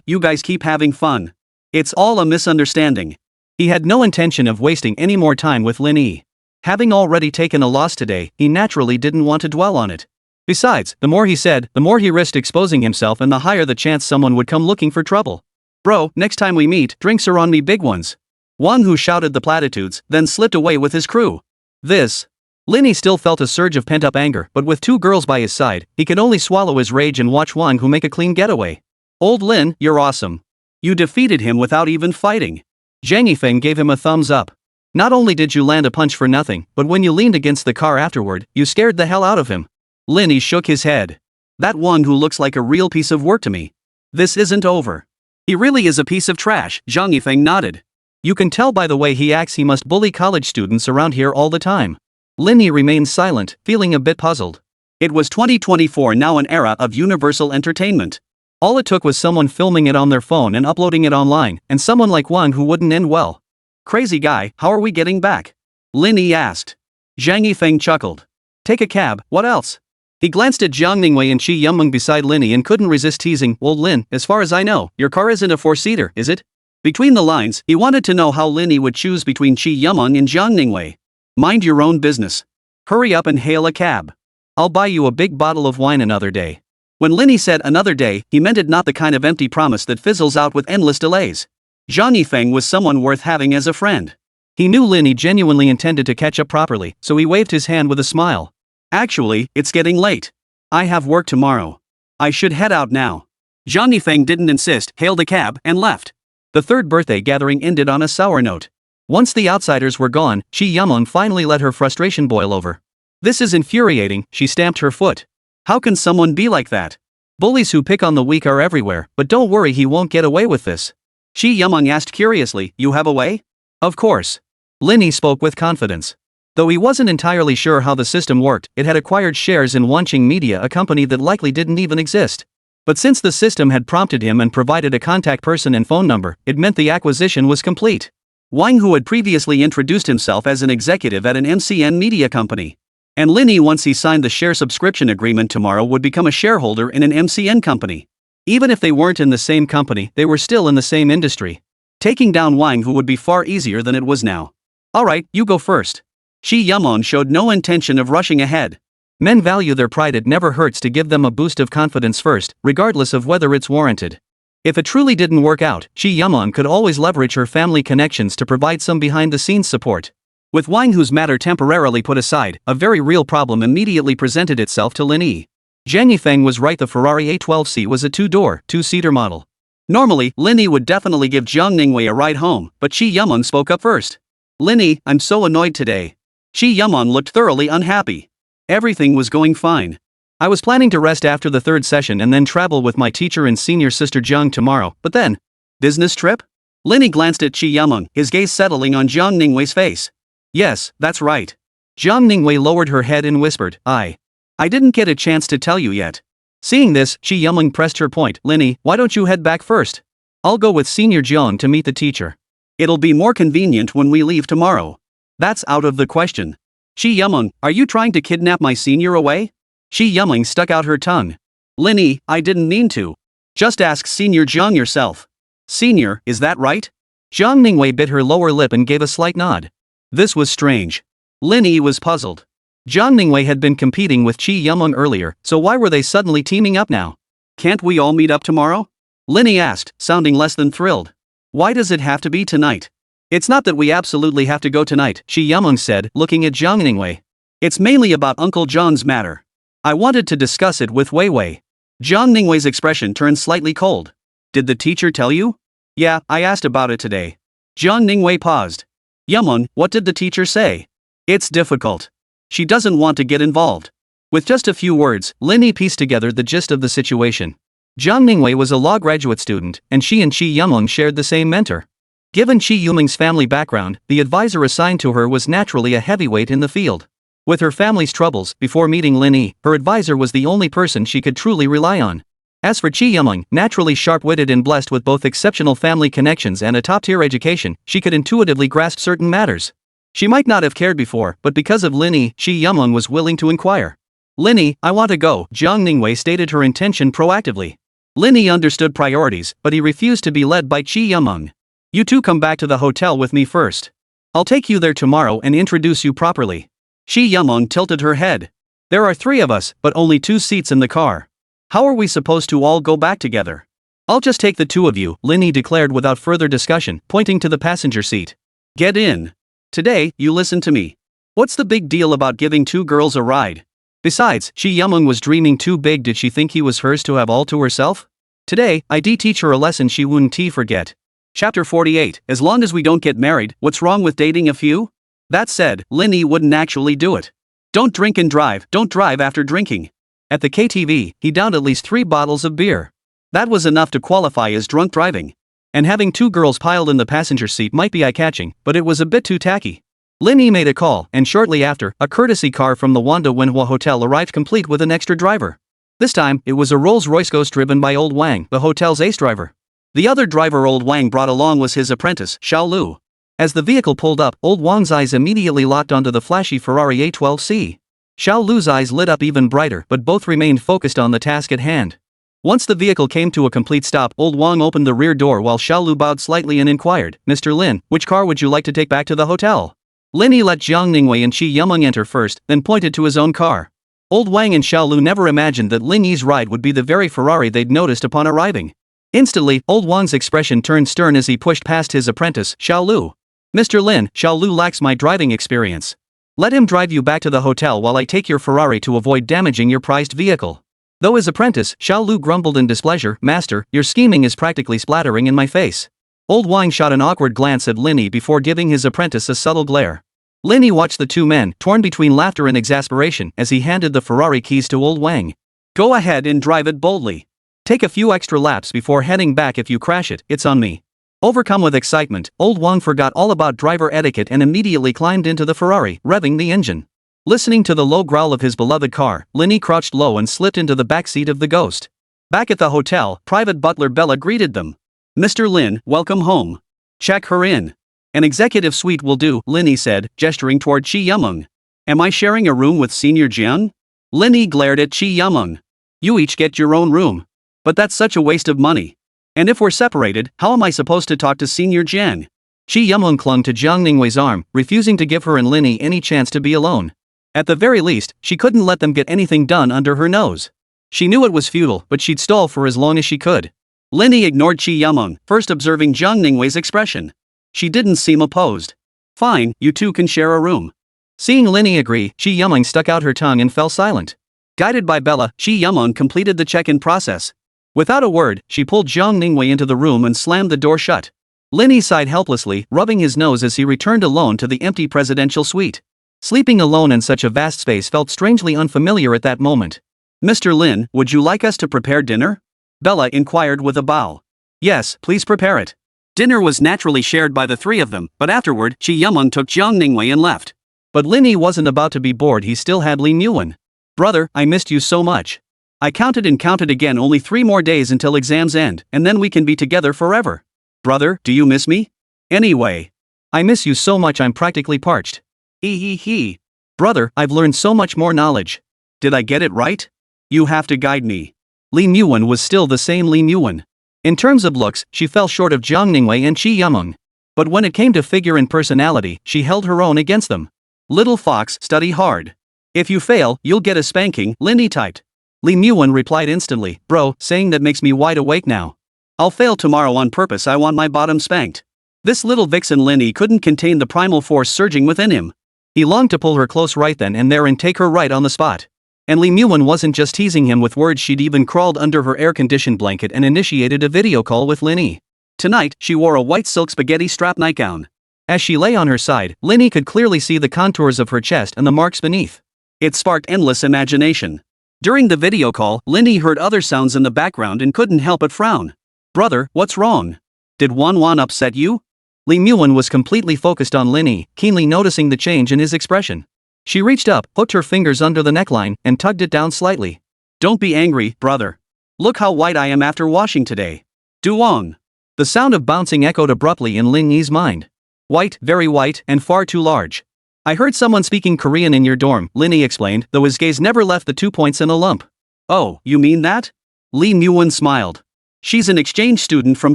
You guys keep having fun. It's all a misunderstanding. He had no intention of wasting any more time with Lin Yi. Having already taken a loss today, he naturally didn't want to dwell on it. Besides, the more he said, the more he risked exposing himself and the higher the chance someone would come looking for trouble. Bro, next time we meet, drinks are on me, big ones. Wang Hu shouted the platitudes, then slipped away with his crew. Lin Yi still felt a surge of pent-up anger, but with 2 girls by his side, he could only swallow his rage and watch Wang Hu make a clean getaway. Old Lin, you're awesome. You defeated him without even fighting. Zhang Yifeng gave him a thumbs up. Not only did you land a punch for nothing, but when you leaned against the car afterward, you scared the hell out of him. Lin Yi shook his head. That Wang Hu looks like a real piece of work to me. This isn't over. He really is a piece of trash, Zhang Yifeng nodded. You can tell by the way he acts he must bully college students around here all the time. Lin Yi remained silent, feeling a bit puzzled. It was 2024, now an era of universal entertainment. All it took was someone filming it on their phone and uploading it online, and someone like Wang Hu wouldn't end well. Crazy guy, how are we getting back? Lin Yi asked. Zhang Yifeng chuckled. Take a cab, what else? He glanced at Jiang Ningwei and Qi Yumeng beside Lin Yi and couldn't resist teasing. Well, Lin, as far as I know, your car isn't a 4-seater, is it? Between the lines, he wanted to know how Lin Yi would choose between Qi Yumeng and Jiang Ningwei. Mind your own business. Hurry up and hail a cab. I'll buy you a big bottle of wine another day. When Lin Yi said another day, he meant it, not the kind of empty promise that fizzles out with endless delays. Zhang Yifeng was someone worth having as a friend. He knew Lin Yi genuinely intended to catch up properly, so he waved his hand with a smile. Actually, it's getting late. I have work tomorrow. I should head out now. Zhang Yifeng didn't insist, hailed a cab, and left. The third birthday gathering ended on a sour note. Once the outsiders were gone, Qi Yumeng finally let her frustration boil over. This is infuriating, she stamped her foot. How can someone be like that? Bullies who pick on the weak are everywhere, but don't worry, he won't get away with this. Qi Yumeng asked curiously, you have a way? Of course. Lin Yi spoke with confidence. Though he wasn't entirely sure how the system worked, it had acquired shares in Wanqing Media, a company that likely didn't even exist. But since the system had prompted him and provided a contact person and phone number, it meant the acquisition was complete. Wang Hu had previously introduced himself as an executive at an MCN media company. And Lin Yi, once he signed the share subscription agreement tomorrow, would become a shareholder in an MCN company. Even if they weren't in the same company, they were still in the same industry. Taking down Wang Hu would be far easier than it was now. Alright, you go first. Qi Yumeng showed no intention of rushing ahead. Men value their pride, it never hurts to give them a boost of confidence first, regardless of whether it's warranted. If it truly didn't work out, Qi Yumeng could always leverage her family connections to provide some behind-the-scenes support. With Wang Hu's matter temporarily put aside, a very real problem immediately presented itself to Lin Yi. Zhang Yifeng was right, the Ferrari A12C was a 2-door, 2-seater model. Normally, Lin Yi would definitely give Jiang Ningwei a ride home, but Qi Yumeng spoke up first. Lin Yi, I'm so annoyed today. Qi Yumeng looked thoroughly unhappy. Everything was going fine. I was planning to rest after the 3rd session and then travel with my teacher and senior sister Jiang tomorrow, but then... Business trip? Lin Yi glanced at Qi Yumeng, his gaze settling on Jiang Ningwei's face. Yes, that's right. Jiang Ningwei lowered her head and whispered, I didn't get a chance to tell you yet. Seeing this, Qi Yumeng pressed her point. Lin Yi, why don't you head back first? I'll go with Senior Jiang to meet the teacher. It'll be more convenient when we leave tomorrow. That's out of the question. Qi Yumeng, are you trying to kidnap my senior away? Qi Yumeng stuck out her tongue. Lin Yi, I didn't mean to. Just ask Senior Jiang yourself. Senior, is that right? Jiang Ningwei bit her lower lip and gave a slight nod. This was strange. Lin Yi was puzzled. Jiang Ningwei had been competing with Qi Yumeng earlier, so why were they suddenly teaming up now? Can't we all meet up tomorrow? Lin Yi asked, sounding less than thrilled. Why does it have to be tonight? It's not that we absolutely have to go tonight, Qi Yumeng said, looking at Jiang Ningwei. It's mainly about Uncle John's matter. I wanted to discuss it with Wei Wei. Jiang Ningwei's expression turned slightly cold. Did the teacher tell you? Yeah, I asked about it today. Jiang Ningwei paused. Yumeng, what did the teacher say? It's difficult. She doesn't want to get involved. With just a few words, Lin Yi pieced together the gist of the situation. Jiang Ningwei was a law graduate student, and she and Qi Yumeng shared the same mentor. Given Qi Yumeng's family background, the advisor assigned to her was naturally a heavyweight in the field. With her family's troubles, before meeting Lin Yi, her advisor was the only person she could truly rely on. As for Qi Yumeng, naturally sharp-witted and blessed with both exceptional family connections and a top-tier education, she could intuitively grasp certain matters. She might not have cared before, but because of Lin Yi, Qi Yumeng was willing to inquire. Lin Yi, I want to go, Jiang Ningwei stated her intention proactively. Lin Yi understood priorities, but he refused to be led by Qi Yumeng. You two come back to the hotel with me first. I'll take you there tomorrow and introduce you properly. Qi Yumeng tilted her head. There are 3 of us, but only 2 seats in the car. How are we supposed to all go back together? I'll just take the 2 of you, Lin Yi declared without further discussion, pointing to the passenger seat. Get in. Today, you listen to me. What's the big deal about giving two girls a ride? Besides, Shi Yumeng was dreaming too big. Did she think he was hers to have all to herself? Today, I teach her a lesson she wouldn't forget. Chapter 48. As long as we don't get married, what's wrong with dating a few? That said, Lin Yi wouldn't actually do it. Don't drink and drive, don't drive after drinking. At the KTV, he downed at least 3 bottles of beer. That was enough to qualify as drunk driving. And having 2 girls piled in the passenger seat might be eye-catching, but it was a bit too tacky. Lin Yi made a call, and shortly after, a courtesy car from the Wanda Wenhua Hotel arrived complete with an extra driver. This time, it was a Rolls-Royce Ghost driven by Old Wang, the hotel's ace driver. The other driver Old Wang brought along was his apprentice, Zhao Liwei. As the vehicle pulled up, Old Wang's eyes immediately locked onto the flashy Ferrari A12C. Zhao Lu's eyes lit up even brighter, but both remained focused on the task at hand. Once the vehicle came to a complete stop, Old Wang opened the rear door while Zhao Lu bowed slightly and inquired, "Mr. Lin, which car would you like to take back to the hotel?" Lin Yi let Jiang Ningwei and Shi Yumeng enter first, then pointed to his own car. Old Wang and Zhao Lu never imagined that Lin Yi's ride would be the very Ferrari they'd noticed upon arriving. Instantly, Old Wang's expression turned stern as he pushed past his apprentice, Zhao Lu. "Mr. Lin, Zhao Lu lacks my driving experience. Let him drive you back to the hotel while I take your Ferrari to avoid damaging your prized vehicle." Though his apprentice, Zhao Lu grumbled in displeasure, "Master, your scheming is practically splattering in my face." Old Wang shot an awkward glance at Lin Yi before giving his apprentice a subtle glare. Lin Yi watched the two men, torn between laughter and exasperation, as he handed the Ferrari keys to Old Wang. "Go ahead and drive it boldly. Take a few extra laps before heading back. If you crash it, it's on me." Overcome with excitement, Old Wang forgot all about driver etiquette and immediately climbed into the Ferrari, revving the engine. Listening to the low growl of his beloved car, Lin Yi crouched low and slipped into the back seat of the Ghost. Back at the hotel, Private Butler Bella greeted them. "Mr. Lin, welcome home. Check her in." "An executive suite will do," Lin Yi said, gesturing toward Shi Yumeng. "Am I sharing a room with Senior Jiang?" Lin Yi glared at Shi Yumeng. "You each get your own room. But that's such a waste of money. And if we're separated, how am I supposed to talk to Senior Jiang?" Shi Yumeng clung to Jiang Ningwei's arm, refusing to give her and Lin Yi any chance to be alone. At the very least, she couldn't let them get anything done under her nose. She knew it was futile, but she'd stall for as long as she could. Lin Yi ignored Shi Yumeng, first observing Jiang Ningwei's expression. She didn't seem opposed. "Fine, you two can share a room." Seeing Lin Yi agree, Shi Yumeng stuck out her tongue and fell silent. Guided by Bella, Shi Yumeng completed the check-in process. Without a word, she pulled Jiang Ningwei into the room and slammed the door shut. Lin Yi sighed helplessly, rubbing his nose as he returned alone to the empty presidential suite. Sleeping alone in such a vast space felt strangely unfamiliar at that moment. "Mr. Lin, would you like us to prepare dinner?" Bella inquired with a bow. "Yes, please prepare it." Dinner was naturally shared by the 3 of them, but afterward, Shi Yumeng took Jiang Ningwei and left. But Lin Yi wasn't about to be bored. He still had Lin Yuan. "Brother, I missed you so much. I counted and counted again, only 3 more days until exams end, and then we can be together forever. Brother, do you miss me?" "Anyway. I miss you so much I'm practically parched." He. "Brother, I've learned so much more knowledge. Did I get it right? You have to guide me." Lin Yuan was still the same Lin Yuan. In terms of looks, she fell short of Jiang Ningwei and Shi Yumeng. But when it came to figure and personality, she held her own against them. "Little fox, study hard. If you fail, you'll get a spanking," Lin Yi typed. Lin Yuan replied instantly, "Bro, saying that makes me wide awake now. I'll fail tomorrow on purpose. I want my bottom spanked." This little vixen Lin Yi couldn't contain the primal force surging within him. He longed to pull her close right then and there and take her right on the spot. And Lin Yuan wasn't just teasing him with words. She'd even crawled under her air-conditioned blanket and initiated a video call with Lin Yi. Tonight, she wore a white silk spaghetti strap nightgown. As she lay on her side, Lin Yi could clearly see the contours of her chest and the marks beneath. It sparked endless imagination. During the video call, Lin Yi heard other sounds in the background and couldn't help but frown. "Brother, what's wrong? Did Wan upset you?" Lin Yuan was completely focused on Lin Yi, keenly noticing the change in his expression. She reached up, hooked her fingers under the neckline, and tugged it down slightly. "Don't be angry, brother. Look how white I am after washing today. Duong." The sound of bouncing echoed abruptly in Lin Yi's mind. "White, very white, and far too large. I heard someone speaking Korean in your dorm," Lin Yi explained, though his gaze never left the 2 points in a lump. "Oh, you mean that?" Lin Yuan smiled. "She's an exchange student from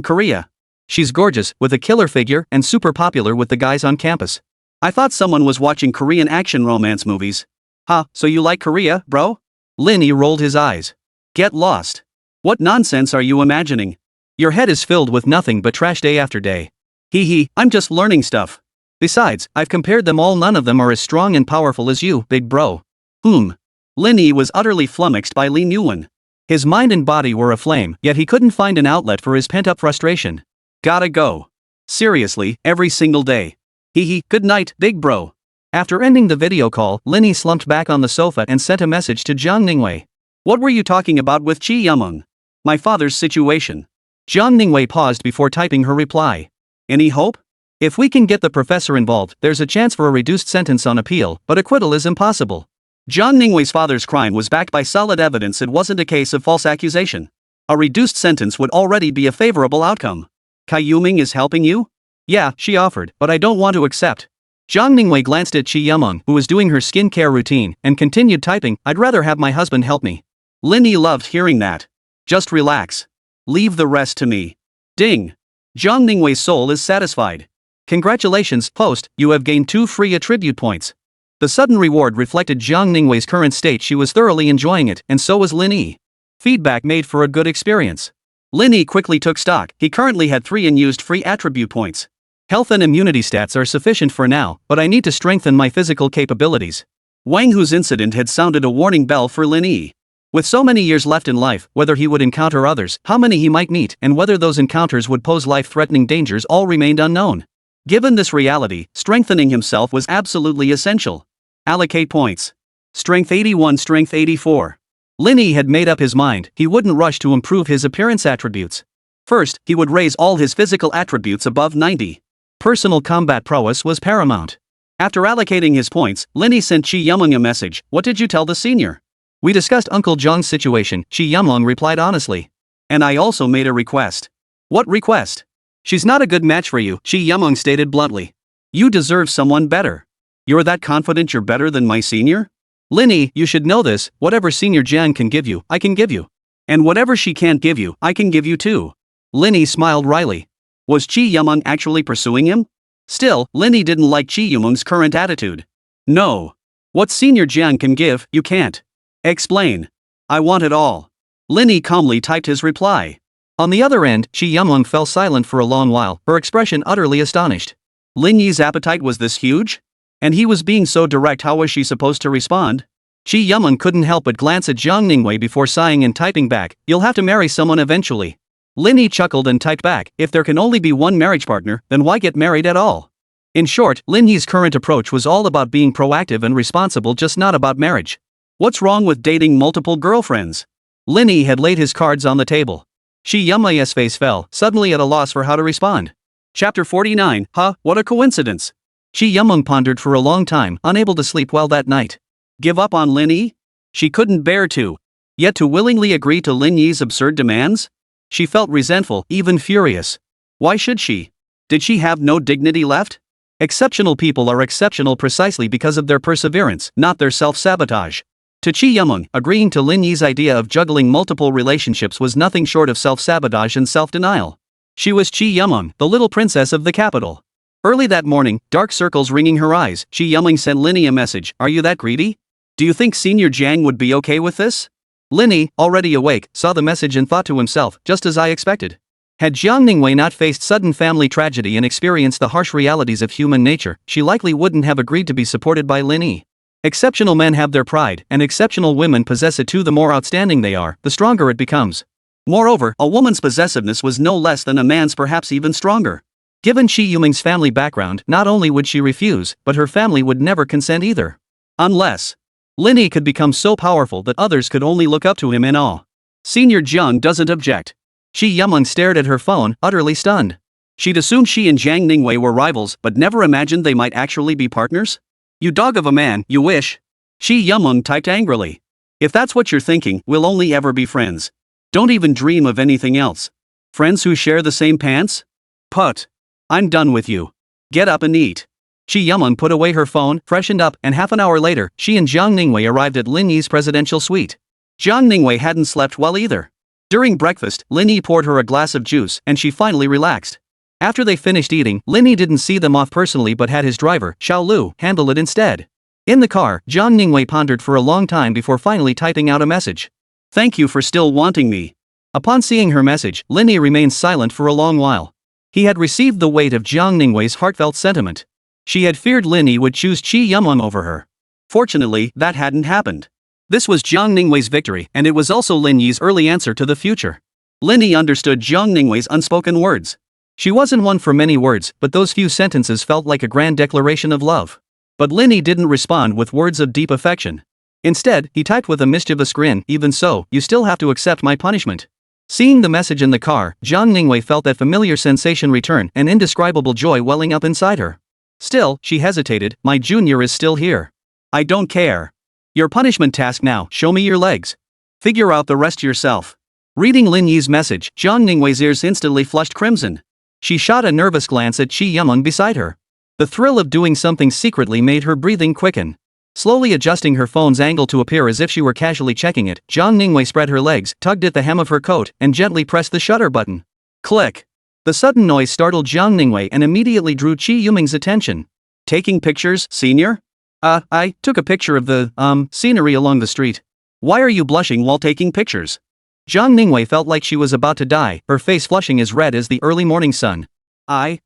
Korea. She's gorgeous, with a killer figure, and super popular with the guys on campus. I thought someone was watching Korean action romance movies." "Huh, so you like Korea, bro?" Lin Yi rolled his eyes. "Get lost. What nonsense are you imagining? Your head is filled with nothing but trash day after day." "Hee, I'm just learning stuff. Besides, I've compared them all, none of them are as strong and powerful as you, big bro. Lin Yi was utterly flummoxed by Lin Yi. His mind and body were aflame, yet he couldn't find an outlet for his pent-up frustration. Gotta go. Seriously, every single day. Good night, big bro. After ending the video call, Lin Yi slumped back on the sofa and sent a message to Zhao Ningwei. What were you talking about with Chi Yameng? My father's situation. Zhao Ningwei paused before typing her reply. Any hope? If we can get the professor involved, there's a chance for a reduced sentence on appeal, but acquittal is impossible. Zhao Ningwei's father's crime was backed by solid evidence. It wasn't a case of false accusation. A reduced sentence would already be a favorable outcome. Kai Yuming is helping you? Yeah, she offered, but I don't want to accept. Zhang Ningwei glanced at Chi Yameng, who was doing her skincare routine, and continued typing, I'd rather have my husband help me. Lin Yi loved hearing that. Just relax. Leave the rest to me. Ding. Zhang Ningwei's soul is satisfied. Congratulations, post, you have gained 2 free attribute points. The sudden reward reflected Zhang Ningwei's current state. She was thoroughly enjoying it, and so was Lin Yi. Feedback made for a good experience. Lin Yi quickly took stock. He currently had 3 unused free attribute points. Health and immunity stats are sufficient for now, but I need to strengthen my physical capabilities. Wang Hu's incident had sounded a warning bell for Lin Yi. With so many years left in life, whether he would encounter others, how many he might meet, and whether those encounters would pose life-threatening dangers all remained unknown. Given this reality, strengthening himself was absolutely essential. Allocate points. Strength 81, Strength 84. Lin Yi had made up his mind. He wouldn't rush to improve his appearance attributes. First, he would raise all his physical attributes above 90. Personal combat prowess was paramount. After allocating his points, Lin Yi sent Chi Yameng a message. What did you tell the senior? We discussed Uncle Zhang's situation, Chi Yameng replied honestly. And I also made a request. What request? She's not a good match for you, Chi Yameng stated bluntly. You deserve someone better. You're that confident you're better than my senior? Lin Yi, you should know this, whatever Senior Jiang can give you, I can give you. And whatever she can't give you, I can give you too. Lin Yi smiled wryly. Was Chi Yameng actually pursuing him? Still, Lin Yi didn't like Chi Yameng's current attitude. No. What Senior Jiang can give, you can't. Explain. I want it all. Lin Yi calmly typed his reply. On the other end, Chi Yameng fell silent for a long while, her expression utterly astonished. Lin Yi's appetite was this huge? And he was being so direct, how was she supposed to respond? Chi Yameng couldn't help but glance at Zhang Ningwei before sighing and typing back, you'll have to marry someone eventually. Lin Yi chuckled and typed back, if there can only be one marriage partner, then why get married at all? In short, Lin Yi's current approach was all about being proactive and responsible, just not about marriage. What's wrong with dating multiple girlfriends? Lin Yi had laid his cards on the table. Chi Yameng's face fell, suddenly at a loss for how to respond. Chapter 49, what a coincidence. Chi Yameng pondered for a long time, unable to sleep well that night. Give up on Lin Yi? She couldn't bear to. Yet to willingly agree to Lin Yi's absurd demands? She felt resentful, even furious. Why should she? Did she have no dignity left? Exceptional people are exceptional precisely because of their perseverance, not their self-sabotage. To Chi Yameng, agreeing to Lin Yi's idea of juggling multiple relationships was nothing short of self-sabotage and self-denial. She was Chi Yameng, the little princess of the capital. Early that morning, dark circles ringing her eyes, Chi Yameng sent Lin Yi a message, are you that greedy? Do you think Senior Jiang would be okay with this? Lin Yi, already awake, saw the message and thought to himself, just as I expected. Had Zhang Ningwei not faced sudden family tragedy and experienced the harsh realities of human nature, she likely wouldn't have agreed to be supported by Lin Yi. Exceptional men have their pride, and exceptional women possess it too. The more outstanding they are, the stronger it becomes. Moreover, a woman's possessiveness was no less than a man's, perhaps even stronger. Given Chi Yuming's family background, not only would she refuse, but her family would never consent either. Unless Lin Yi could become so powerful that others could only look up to him in awe. Senior Jiang doesn't object. Chi Yameng stared at her phone, utterly stunned. She'd assumed she and Zhang Ningwei were rivals, but never imagined they might actually be partners? You dog of a man, you wish. Chi Yameng typed angrily. If that's what you're thinking, we'll only ever be friends. Don't even dream of anything else. Friends who share the same pants? Put. I'm done with you. Get up and eat. Chi Yameng put away her phone, freshened up, and half an hour later, she and Zhang Ningwei arrived at Lin Yi's presidential suite. Zhang Ningwei hadn't slept well either. During breakfast, Lin Yi poured her a glass of juice, and she finally relaxed. After they finished eating, Lin Yi didn't see them off personally but had his driver, Xiao Lu, handle it instead. In the car, Zhang Ningwei pondered for a long time before finally typing out a message. Thank you for still wanting me. Upon seeing her message, Lin Yi remained silent for a long while. He had received the weight of Zhang Ningwei's heartfelt sentiment. She had feared Lin Yi would choose Qi Yumeng over her. Fortunately, that hadn't happened. This was Zhao Ningwei's victory, and it was also Lin Yi's early answer to the future. Lin Yi understood Zhao Ningwei's unspoken words. She wasn't one for many words, but those few sentences felt like a grand declaration of love. But Lin Yi didn't respond with words of deep affection. Instead, he typed with a mischievous grin, "Even so, you still have to accept my punishment." Seeing the message in the car, Zhao Ningwei felt that familiar sensation return, an indescribable joy welling up inside her. Still, she hesitated. "My junior is still here. I don't care. Your punishment task now, show me your legs. Figure out the rest yourself." Reading Lin Yi's message, Zhao Ningwei's ears instantly flushed crimson. She shot a nervous glance at Qi Yumeng beside her. The thrill of doing something secretly made her breathing quicken. Slowly adjusting her phone's angle to appear as if she were casually checking it, Zhao Ningwei spread her legs, tugged at the hem of her coat, and gently pressed the shutter button. Click. The sudden noise startled Zhao Ningwei and immediately drew Qi Yumeng's attention. "Taking pictures, senior?" I took a picture of the, scenery along the street." "Why are you blushing while taking pictures?" Zhao Ningwei felt like she was about to die, her face flushing as red as the early morning sun. I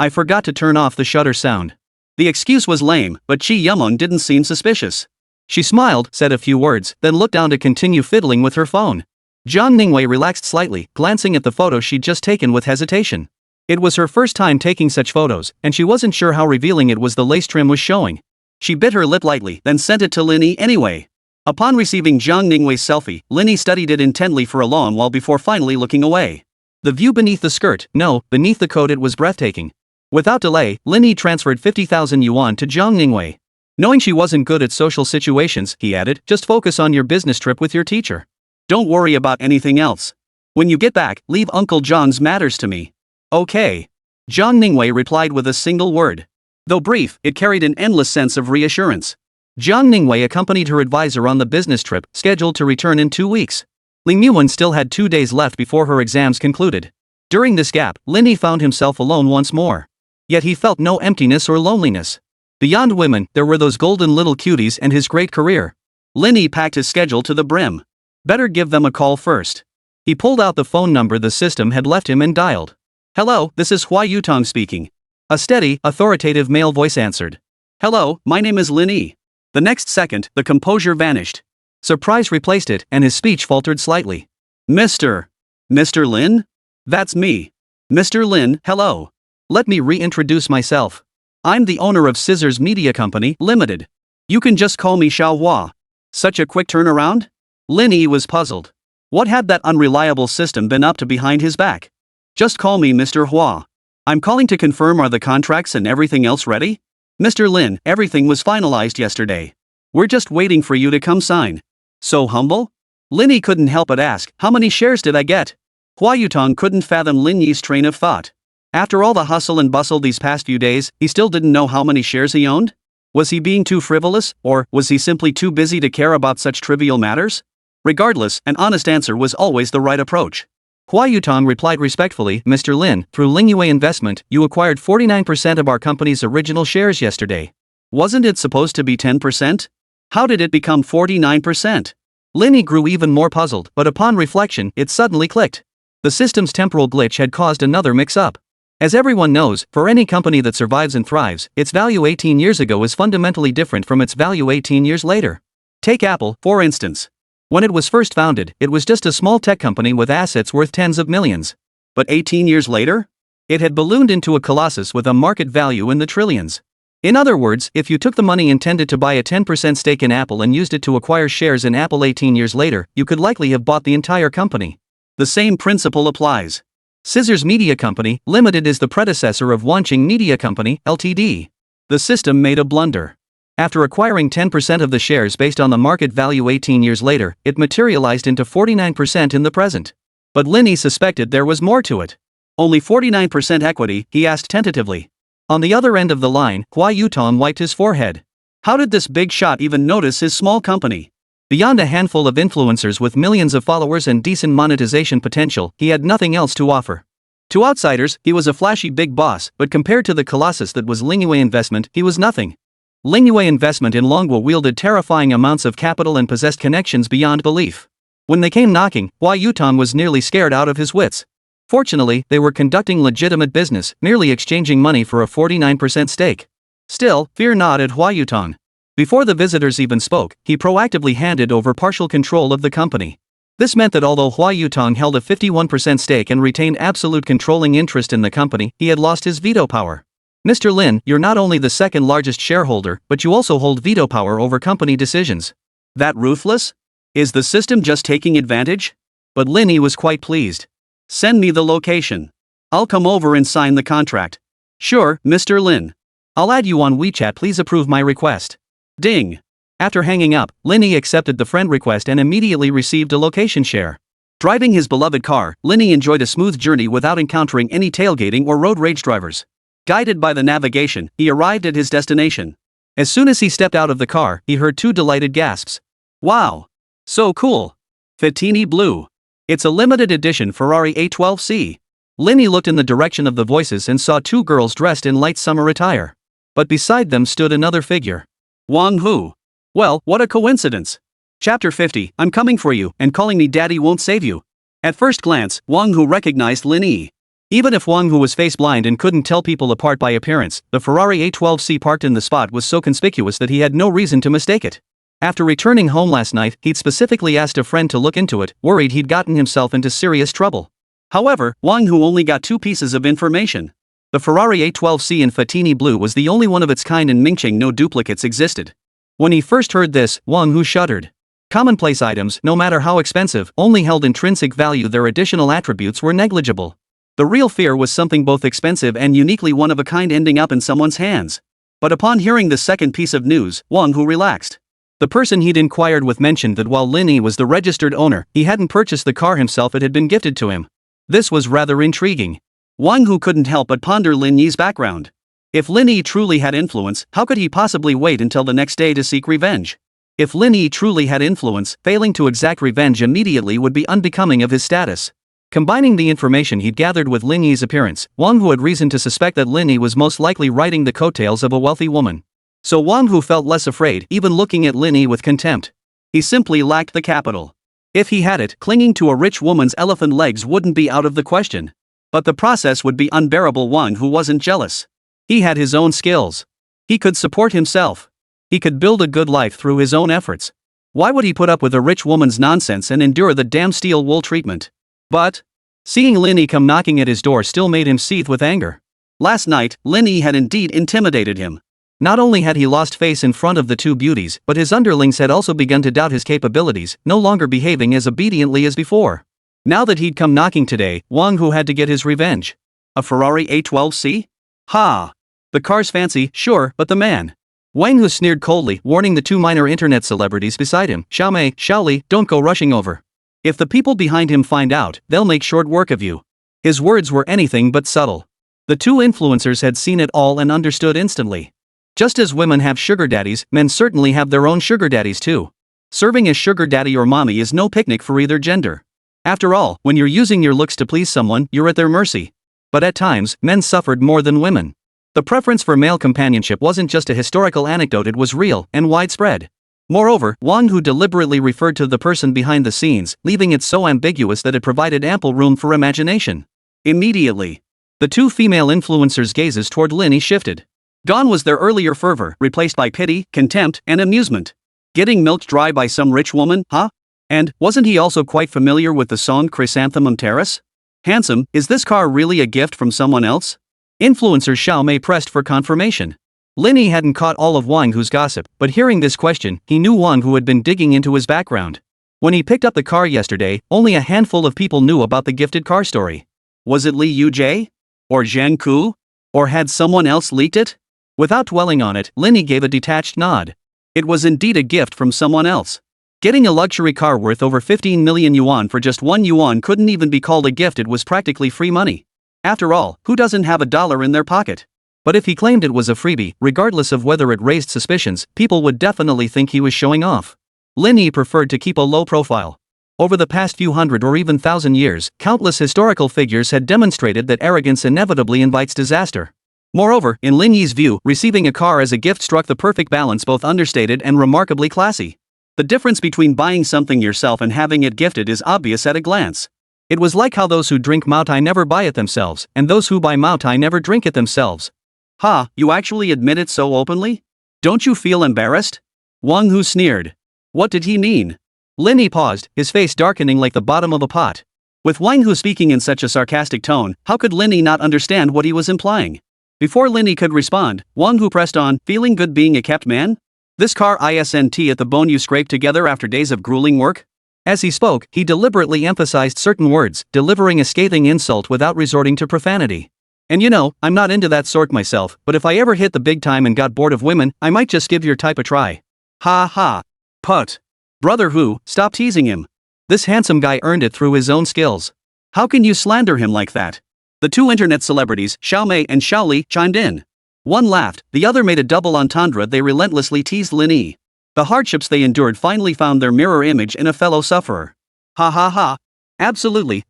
forgot to turn off the shutter sound." The excuse was lame, but Qi Yumeng didn't seem suspicious. She smiled, said a few words, then looked down to continue fiddling with her phone. Zhao Ningwei relaxed slightly, glancing at the photo she'd just taken with hesitation. It was her first time taking such photos, and she wasn't sure how revealing it was the lace trim was showing. She bit her lip lightly, then sent it to Lin Yi anyway. Upon receiving Zhao Ningwei's selfie, Lin Yi studied it intently for a long while before finally looking away. The view beneath the skirt, no, beneath the coat, it was breathtaking. Without delay, Lin Yi transferred 50,000 yuan to Zhao Ningwei. Knowing she wasn't good at social situations, he added, "Just focus on your business trip with your teacher. Don't worry about anything else. When you get back, leave Uncle Zhang's matters to me." "Okay." Zhao Ningwei replied with a single word. Though brief, it carried an endless sense of reassurance. Zhao Ningwei accompanied her advisor on the business trip, scheduled to return in 2 weeks. Ling Yuan still had 2 days left before her exams concluded. During this gap, Lin Yi found himself alone once more. Yet he felt no emptiness or loneliness. Beyond women, there were those golden little cuties and his great career. Lin Yi packed his schedule to the brim. Better give them a call first. He pulled out the phone number the system had left him and dialed. "Hello, this is Hua Yutong speaking." A steady, authoritative male voice answered. "Hello, my name is Lin Yi." The next second, the composure vanished. Surprise replaced it, and his speech faltered slightly. Mr. Lin? That's me. Mr. Lin, hello. Let me reintroduce myself. I'm the owner of Scissors Media Company, Limited. You can just call me Xiao Hua." Such a quick turnaround? Lin Yi was puzzled. What had that unreliable system been up to behind his back? "Just call me Mr. Hua. I'm calling to confirm, are the contracts and everything else ready?" "Mr. Lin, everything was finalized yesterday. We're just waiting for you to come sign." "So humble?" Lin Yi couldn't help but ask, "How many shares did I get?" Hua Yutong couldn't fathom Lin Yi's train of thought. After all the hustle and bustle these past few days, he still didn't know how many shares he owned? Was he being too frivolous, or was he simply too busy to care about such trivial matters? Regardless, an honest answer was always the right approach. Hua Yutong replied respectfully, "Mr. Lin, through Lin Yi Investment, you acquired 49% of our company's original shares yesterday. Wasn't it supposed to be 10%? How did it become 49%? Lin Yi grew even more puzzled, but upon reflection, it suddenly clicked. The system's temporal glitch had caused another mix-up. As everyone knows, for any company that survives and thrives, its value 18 years ago is fundamentally different from its value 18 years later. Take Apple, for instance. When it was first founded, it was just a small tech company with assets worth tens of millions. But 18 years later? It had ballooned into a colossus with a market value in the trillions. In other words, if you took the money intended to buy a 10% stake in Apple and used it to acquire shares in Apple 18 years later, you could likely have bought the entire company. The same principle applies. Scissors Media Company, Limited is the predecessor of Wanqing Media Company, Ltd. The system made a blunder. After acquiring 10% of the shares based on the market value 18 years later, it materialized into 49% in the present. But Lin Yi suspected there was more to it. "Only 49% equity?" he asked tentatively. On the other end of the line, Hua Yutong wiped his forehead. How did this big shot even notice his small company? Beyond a handful of influencers with millions of followers and decent monetization potential, he had nothing else to offer. To outsiders, he was a flashy big boss, but compared to the colossus that was Lin Yi Investment, he was nothing. Lin Yi Investment in Longwo wielded terrifying amounts of capital and possessed connections beyond belief. When they came knocking, Hua Yutong was nearly scared out of his wits. Fortunately, they were conducting legitimate business, merely exchanging money for a 49% stake. Still, fear not at Hua Yutong. Before the visitors even spoke, he proactively handed over partial control of the company. This meant that although Hua Yutong held a 51% stake and retained absolute controlling interest in the company, he had lost his veto power. Mr. Lin, you're not only the second largest shareholder, but you also hold veto power over company decisions. That ruthless? Is the system just taking advantage? But Lin Yi was quite pleased. Send me the location. I'll come over and sign the contract. Sure, Mr. Lin. I'll add you on WeChat, please approve my request. Ding. After hanging up, Lin Yi accepted the friend request and immediately received a location share. Driving his beloved car, Lin Yi enjoyed a smooth journey without encountering any tailgating or road rage drivers. Guided by the navigation, he arrived at his destination. As soon as he stepped out of the car, he heard two delighted gasps. Wow! So cool! Fatini Blue. It's a limited edition Ferrari A12C. Lin Yi looked in the direction of the voices and saw two girls dressed in light summer attire. But beside them stood another figure. Wang Hu. Well, what a coincidence. Chapter 50, I'm coming for you, and calling me daddy won't save you. At first glance, Wang Hu recognized Lin Yi. Even if Wang Hu was face blind and couldn't tell people apart by appearance, the Ferrari A12C parked in the spot was so conspicuous that he had no reason to mistake it. After returning home last night, he'd specifically asked a friend to look into it, worried he'd gotten himself into serious trouble. However, Wang Hu only got two pieces of information. The Ferrari A12C in Fatini Blue was the only one of its kind in Mingqing, no duplicates existed. When he first heard this, Wang Hu shuddered. Commonplace items, no matter how expensive, only held intrinsic value, their additional attributes were negligible. The real fear was something both expensive and uniquely one of a kind ending up in someone's hands. But upon hearing the second piece of news, Wang Hu relaxed. The person he'd inquired with mentioned that while Lin Yi was the registered owner, he hadn't purchased the car himself, it had been gifted to him. This was rather intriguing. Wang Hu couldn't help but ponder Lin Yi's background. If Lin Yi truly had influence, how could he possibly wait until the next day to seek revenge? If Lin Yi truly had influence, failing to exact revenge immediately would be unbecoming of his status. Combining the information he'd gathered with Lin Yi's appearance, Wang Hu had reason to suspect that Lin Yi was most likely riding the coattails of a wealthy woman. So Wang Hu felt less afraid, even looking at Lin Yi with contempt. He simply lacked the capital. If he had it, clinging to a rich woman's elephant legs wouldn't be out of the question. But the process would be unbearable. Wang Hu wasn't jealous. He had his own skills. He could support himself. He could build a good life through his own efforts. Why would he put up with a rich woman's nonsense and endure the damn steel wool treatment? But seeing Lin Yi come knocking at his door still made him seethe with anger. Last night, Lin Yi had indeed intimidated him. Not only had he lost face in front of the two beauties, but his underlings had also begun to doubt his capabilities, no longer behaving as obediently as before. Now that he'd come knocking today, Wang Hu had to get his revenge. A Ferrari A12C? Ha! The car's fancy, sure, but the man. Wang Hu sneered coldly, warning the two minor internet celebrities beside him, Xiao Mei, Xiao Li, don't go rushing over. If the people behind him find out, they'll make short work of you. His words were anything but subtle. The two influencers had seen it all and understood instantly. Just as women have sugar daddies, men certainly have their own sugar daddies too. Serving as sugar daddy or mommy is no picnic for either gender. After all, when you're using your looks to please someone, you're at their mercy. But at times, men suffered more than women. The preference for male companionship wasn't just a historical anecdote, it was real and widespread. Moreover, Wang Hu deliberately referred to the person behind the scenes, leaving it so ambiguous that it provided ample room for imagination. Immediately, the two female influencers' gazes toward Lin Yi shifted. Gone was their earlier fervor, replaced by pity, contempt, and amusement. Getting milked dry by some rich woman, huh? And wasn't he also quite familiar with the song Chrysanthemum Terrace? Handsome, is this car really a gift from someone else? Influencer Xiao Mei pressed for confirmation. Lin Yi hadn't caught all of Wang Hu's gossip, but hearing this question, he knew Wang Hu had been digging into his background. When he picked up the car yesterday, only a handful of people knew about the gifted car story. Was it Li Yujie? Or Zhang Ku? Or had someone else leaked it? Without dwelling on it, Lin Yi gave a detached nod. It was indeed a gift from someone else. Getting a luxury car worth over 15 million yuan for just 1 yuan couldn't even be called a gift, it was practically free money. After all, who doesn't have a dollar in their pocket? But if he claimed it was a freebie, regardless of whether it raised suspicions, people would definitely think he was showing off. Lin Yi preferred to keep a low profile. Over the past few hundred or even thousand years, countless historical figures had demonstrated that arrogance inevitably invites disaster. Moreover, in Lin Yi's view, receiving a car as a gift struck the perfect balance, both understated and remarkably classy. The difference between buying something yourself and having it gifted is obvious at a glance. It was like how those who drink Mao Tai never buy it themselves, and those who buy Mao Tai never drink it themselves. Ha, you actually admit it so openly? Don't you feel embarrassed? Wang Hu sneered. What did he mean? Lin Yi paused, his face darkening like the bottom of a pot. With Wang Hu speaking in such a sarcastic tone, how could Lin Yi not understand what he was implying? Before Lin Yi could respond, Wang Hu pressed on, feeling good being a kept man? This car isn't at the bone you scraped together after days of grueling work? As he spoke, he deliberately emphasized certain words, delivering a scathing insult without resorting to profanity. And you know, I'm not into that sort myself, but if I ever hit the big time and got bored of women, I might just give your type a try. Ha ha. Put. Brother Hu, stop teasing him. This handsome guy earned it through his own skills. How can you slander him like that? The two internet celebrities, Xiao Mei and Xiao Li, chimed in. One laughed, the other made a double entendre. They relentlessly teased Lin Yi. The hardships they endured finally found their mirror image in a fellow sufferer. Ha ha ha. Absolutely,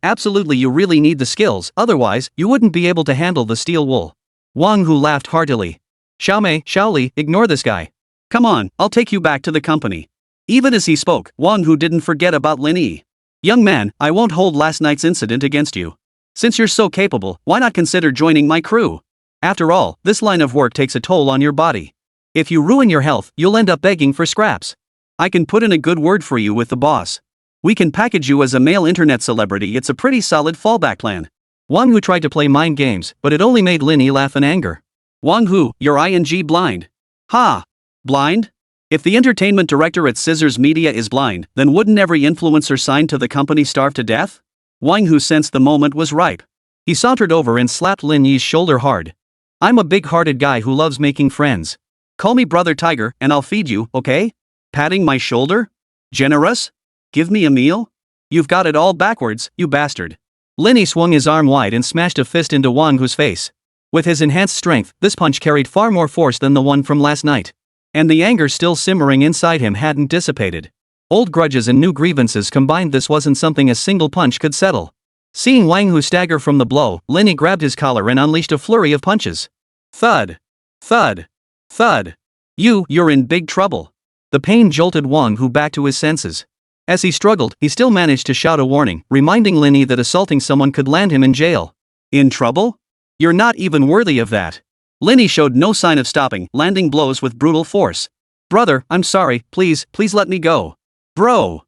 you really need the skills, otherwise, you wouldn't be able to handle the steel wool. Wang Hu laughed heartily. Xiao Mei, Xiao Li, ignore this guy. Come on, I'll take you back to the company. Even as he spoke, Wang Hu didn't forget about Lin Yi. Young man, I won't hold last night's incident against you. Since you're so capable, why not consider joining my crew? After all, this line of work takes a toll on your body. If you ruin your health, you'll end up begging for scraps. I can put in a good word for you with the boss. We can package you as a male internet celebrity. It's a pretty solid fallback plan. Wang Hu tried to play mind games, but it only made Lin Yi laugh in anger. Wang Hu, you're blind. Ha! Blind? If the entertainment director at Scissors Media is blind, then wouldn't every influencer signed to the company starve to death? Wang Hu sensed the moment was ripe. He sauntered over and slapped Lin Yi's shoulder hard. I'm a big-hearted guy who loves making friends. Call me Brother Tiger, and I'll feed you, okay? Patting my shoulder? Generous? Give me a meal? You've got it all backwards, you bastard. Lin Yi swung his arm wide and smashed a fist into Wang Hu's face. With his enhanced strength, this punch carried far more force than the one from last night. And the anger still simmering inside him hadn't dissipated. Old grudges and new grievances combined. This wasn't something a single punch could settle. Seeing Wang Hu stagger from the blow, Lin Yi grabbed his collar and unleashed a flurry of punches. Thud. Thud. Thud. You're in big trouble. The pain jolted Wang Hu back to his senses. As he struggled, he still managed to shout a warning, reminding Lin Yi that assaulting someone could land him in jail. In trouble? You're not even worthy of that. Lin Yi showed no sign of stopping, landing blows with brutal force. Brother, I'm sorry, please let me go. Bro.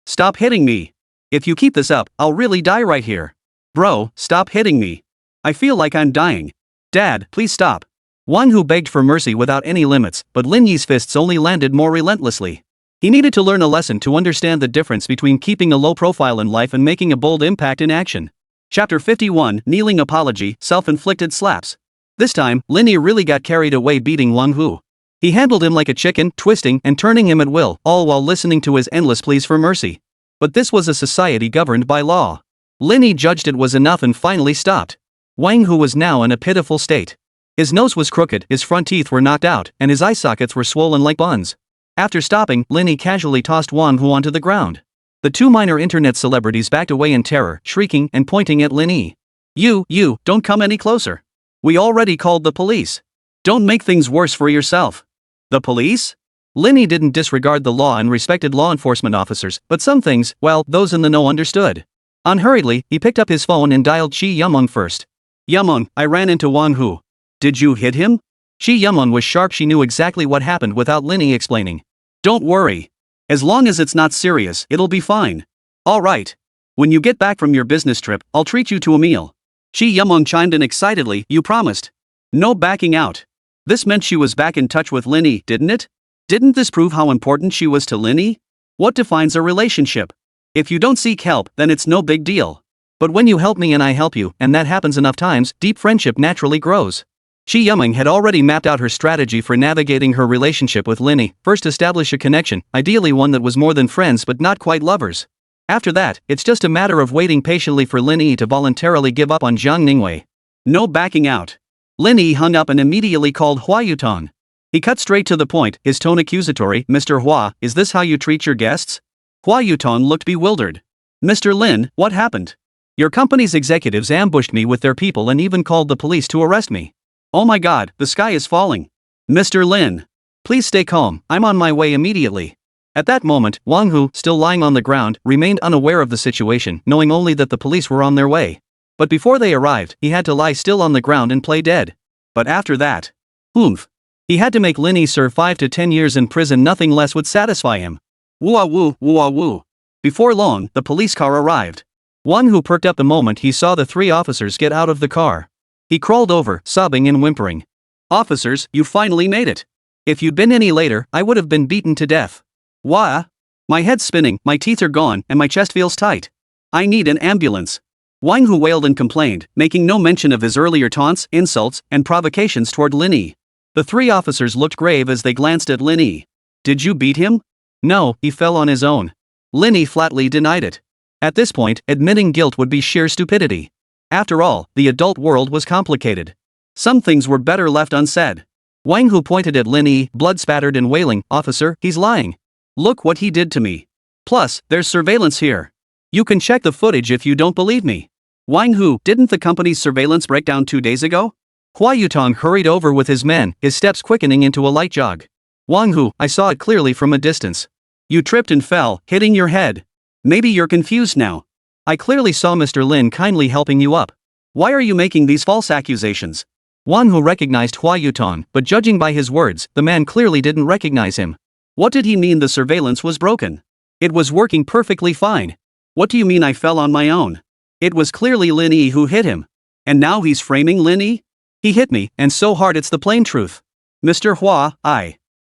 Stop hitting me. If you keep this up, I'll really die right here. Bro, stop hitting me. I feel like I'm dying. Dad, please stop. Wang Hu begged for mercy without any limits, but Lin Yi's fists only landed more relentlessly. He needed to learn a lesson to understand the difference between keeping a low profile in life and making a bold impact in action. Chapter 51, Kneeling Apology, Self-Inflicted Slaps. This time, Lin Yi really got carried away beating Wang Hu. He handled him like a chicken, twisting and turning him at will, all while listening to his endless pleas for mercy. But this was a society governed by law. Lin Yi judged it was enough and finally stopped. Wang Hu was now in a pitiful state. His nose was crooked, his front teeth were knocked out, and his eye sockets were swollen like buns. After stopping, Lin Yi casually tossed Wang Hu onto the ground. The two minor internet celebrities backed away in terror, shrieking and pointing at Lin Yi. You, don't come any closer. We already called the police. Don't make things worse for yourself. The police? Lin Yi didn't disregard the law and respected law enforcement officers, but some things, well, those in the know understood. Unhurriedly, he picked up his phone and dialed Shi Yumeng first. Yumeng, I ran into Wang Hu. Did you hit him? Shi Yumeng was sharp. She knew exactly what happened without Lin Yi explaining. Don't worry. As long as it's not serious, it'll be fine. All right. When you get back from your business trip, I'll treat you to a meal. Shi Yumeng chimed in excitedly. You promised. No backing out. This meant she was back in touch with Lin Yi, didn't it? Didn't this prove how important she was to Lin Yi? What defines a relationship? If you don't seek help, then it's no big deal. But when you help me and I help you, and that happens enough times, deep friendship naturally grows. Shi Yumeng had already mapped out her strategy for navigating her relationship with Lin Yi. First, establish a connection, ideally one that was more than friends but not quite lovers. After that, it's just a matter of waiting patiently for Lin Yi to voluntarily give up on Zhang Ningwei. No backing out. Lin Yi hung up and immediately called Hua Yutong. He cut straight to the point, his tone accusatory. Mr. Hua, is this how you treat your guests? Hua Yutong looked bewildered. Mr. Lin, what happened? Your company's executives ambushed me with their people and even called the police to arrest me. Oh my god, the sky is falling. Mr. Lin. Please stay calm, I'm on my way immediately. At that moment, Wang Hu, still lying on the ground, remained unaware of the situation, knowing only that the police were on their way. But before they arrived, he had to lie still on the ground and play dead. But after that, oomph. He had to make Lin Yi serve 5 to 10 years in prison. Nothing less would satisfy him. Woo-ah-woo, woo-ah-woo. Before long, the police car arrived. Wang Hu perked up the moment he saw the 3 officers get out of the car. He crawled over, sobbing and whimpering. Officers, you finally made it. If you'd been any later, I would have been beaten to death. Wah? My head's spinning, my teeth are gone, and my chest feels tight. I need an ambulance. Wang Hu wailed and complained, making no mention of his earlier taunts, insults, and provocations toward Lin Yi. The 3 officers looked grave as they glanced at Lin Yi. Did you beat him? No, he fell on his own. Lin Yi flatly denied it. At this point, admitting guilt would be sheer stupidity. After all, the adult world was complicated. Some things were better left unsaid. Wang Hu pointed at Lin Yi, blood-spattered and wailing, "Officer, he's lying. Look what he did to me. Plus, there's surveillance here. You can check the footage if you don't believe me." Wang Hu, didn't the company's surveillance break down 2 days ago? Hua Yutong hurried over with his men, his steps quickening into a light jog. "Wang Hu, I saw it clearly from a distance. You tripped and fell, hitting your head. Maybe you're confused now. I clearly saw Mr. Lin kindly helping you up. Why are you making these false accusations?" Wang Hu recognized Hua Yutong, but judging by his words, the man clearly didn't recognize him. What did he mean the surveillance was broken? It was working perfectly fine. What do you mean I fell on my own? It was clearly Lin Yi who hit him. And now he's framing Lin Yi? He hit me, and so hard it's the plain truth. Mr. Hua,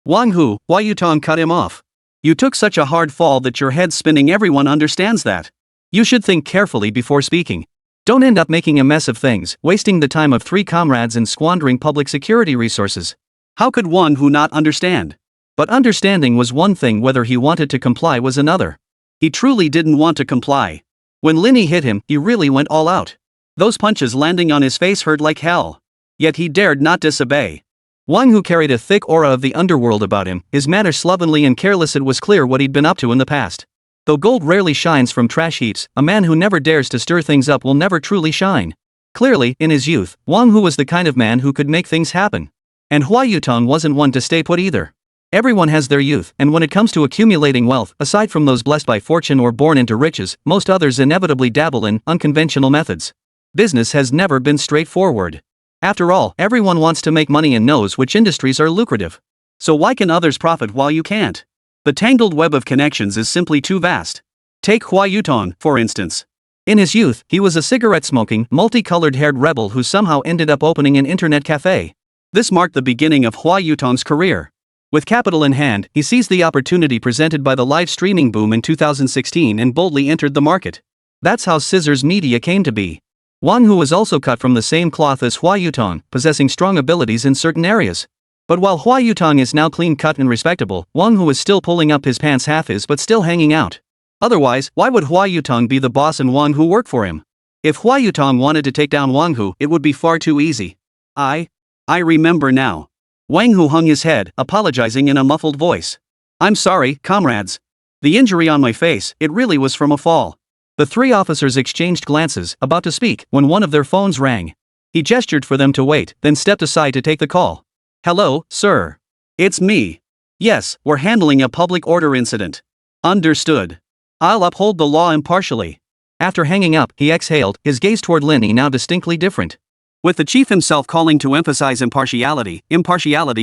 Wang Hu, Hua Yutong cut him off. You took such a hard fall that your head's spinning. Everyone understands that. You should think carefully before speaking. Don't end up making a mess of things, wasting the time of 3 comrades and squandering public security resources. How could one who not understand? But understanding was one thing, whether he wanted to comply was another. He truly didn't want to comply. When Lin Yi hit him, he really went all out. Those punches landing on his face hurt like hell. Yet he dared not disobey. Wang Hu carried a thick aura of the underworld about him, his manner slovenly and careless. It was clear what he'd been up to in the past. Though gold rarely shines from trash heaps, a man who never dares to stir things up will never truly shine. Clearly, in his youth, Wang Hu was the kind of man who could make things happen. And Hua Yutong wasn't one to stay put either. Everyone has their youth, and when it comes to accumulating wealth, aside from those blessed by fortune or born into riches, most others inevitably dabble in unconventional methods. Business has never been straightforward. After all, everyone wants to make money and knows which industries are lucrative. So why can others profit while you can't? The tangled web of connections is simply too vast. Take Hua Yutong, for instance. In his youth, he was a cigarette-smoking, multicolored-haired rebel who somehow ended up opening an internet cafe. This marked the beginning of Hua Yutong's career. With capital in hand, he seized the opportunity presented by the live streaming boom in 2016 and boldly entered the market. That's how Scissors Media came to be. Wang Hu was also cut from the same cloth as Hua Yutong, possessing strong abilities in certain areas. But while Hua Yutong is now clean-cut and respectable, Wang Hu is still pulling up his pants half is but still hanging out. Otherwise, why would Hua Yutong be the boss and Wang Hu work for him? If Hua Yutong wanted to take down Wang Hu, it would be far too easy. I remember now. Wang Hu hung his head, apologizing in a muffled voice. I'm sorry, comrades. The injury on my face, it really was from a fall. The 3 officers exchanged glances, about to speak, when one of their phones rang. He gestured for them to wait, then stepped aside to take the call. Hello, sir. It's me. Yes, we're handling a public order incident. Understood. I'll uphold the law impartially. After hanging up, he exhaled, his gaze toward Lin Yi now distinctly different. With the chief himself calling to emphasize impartiality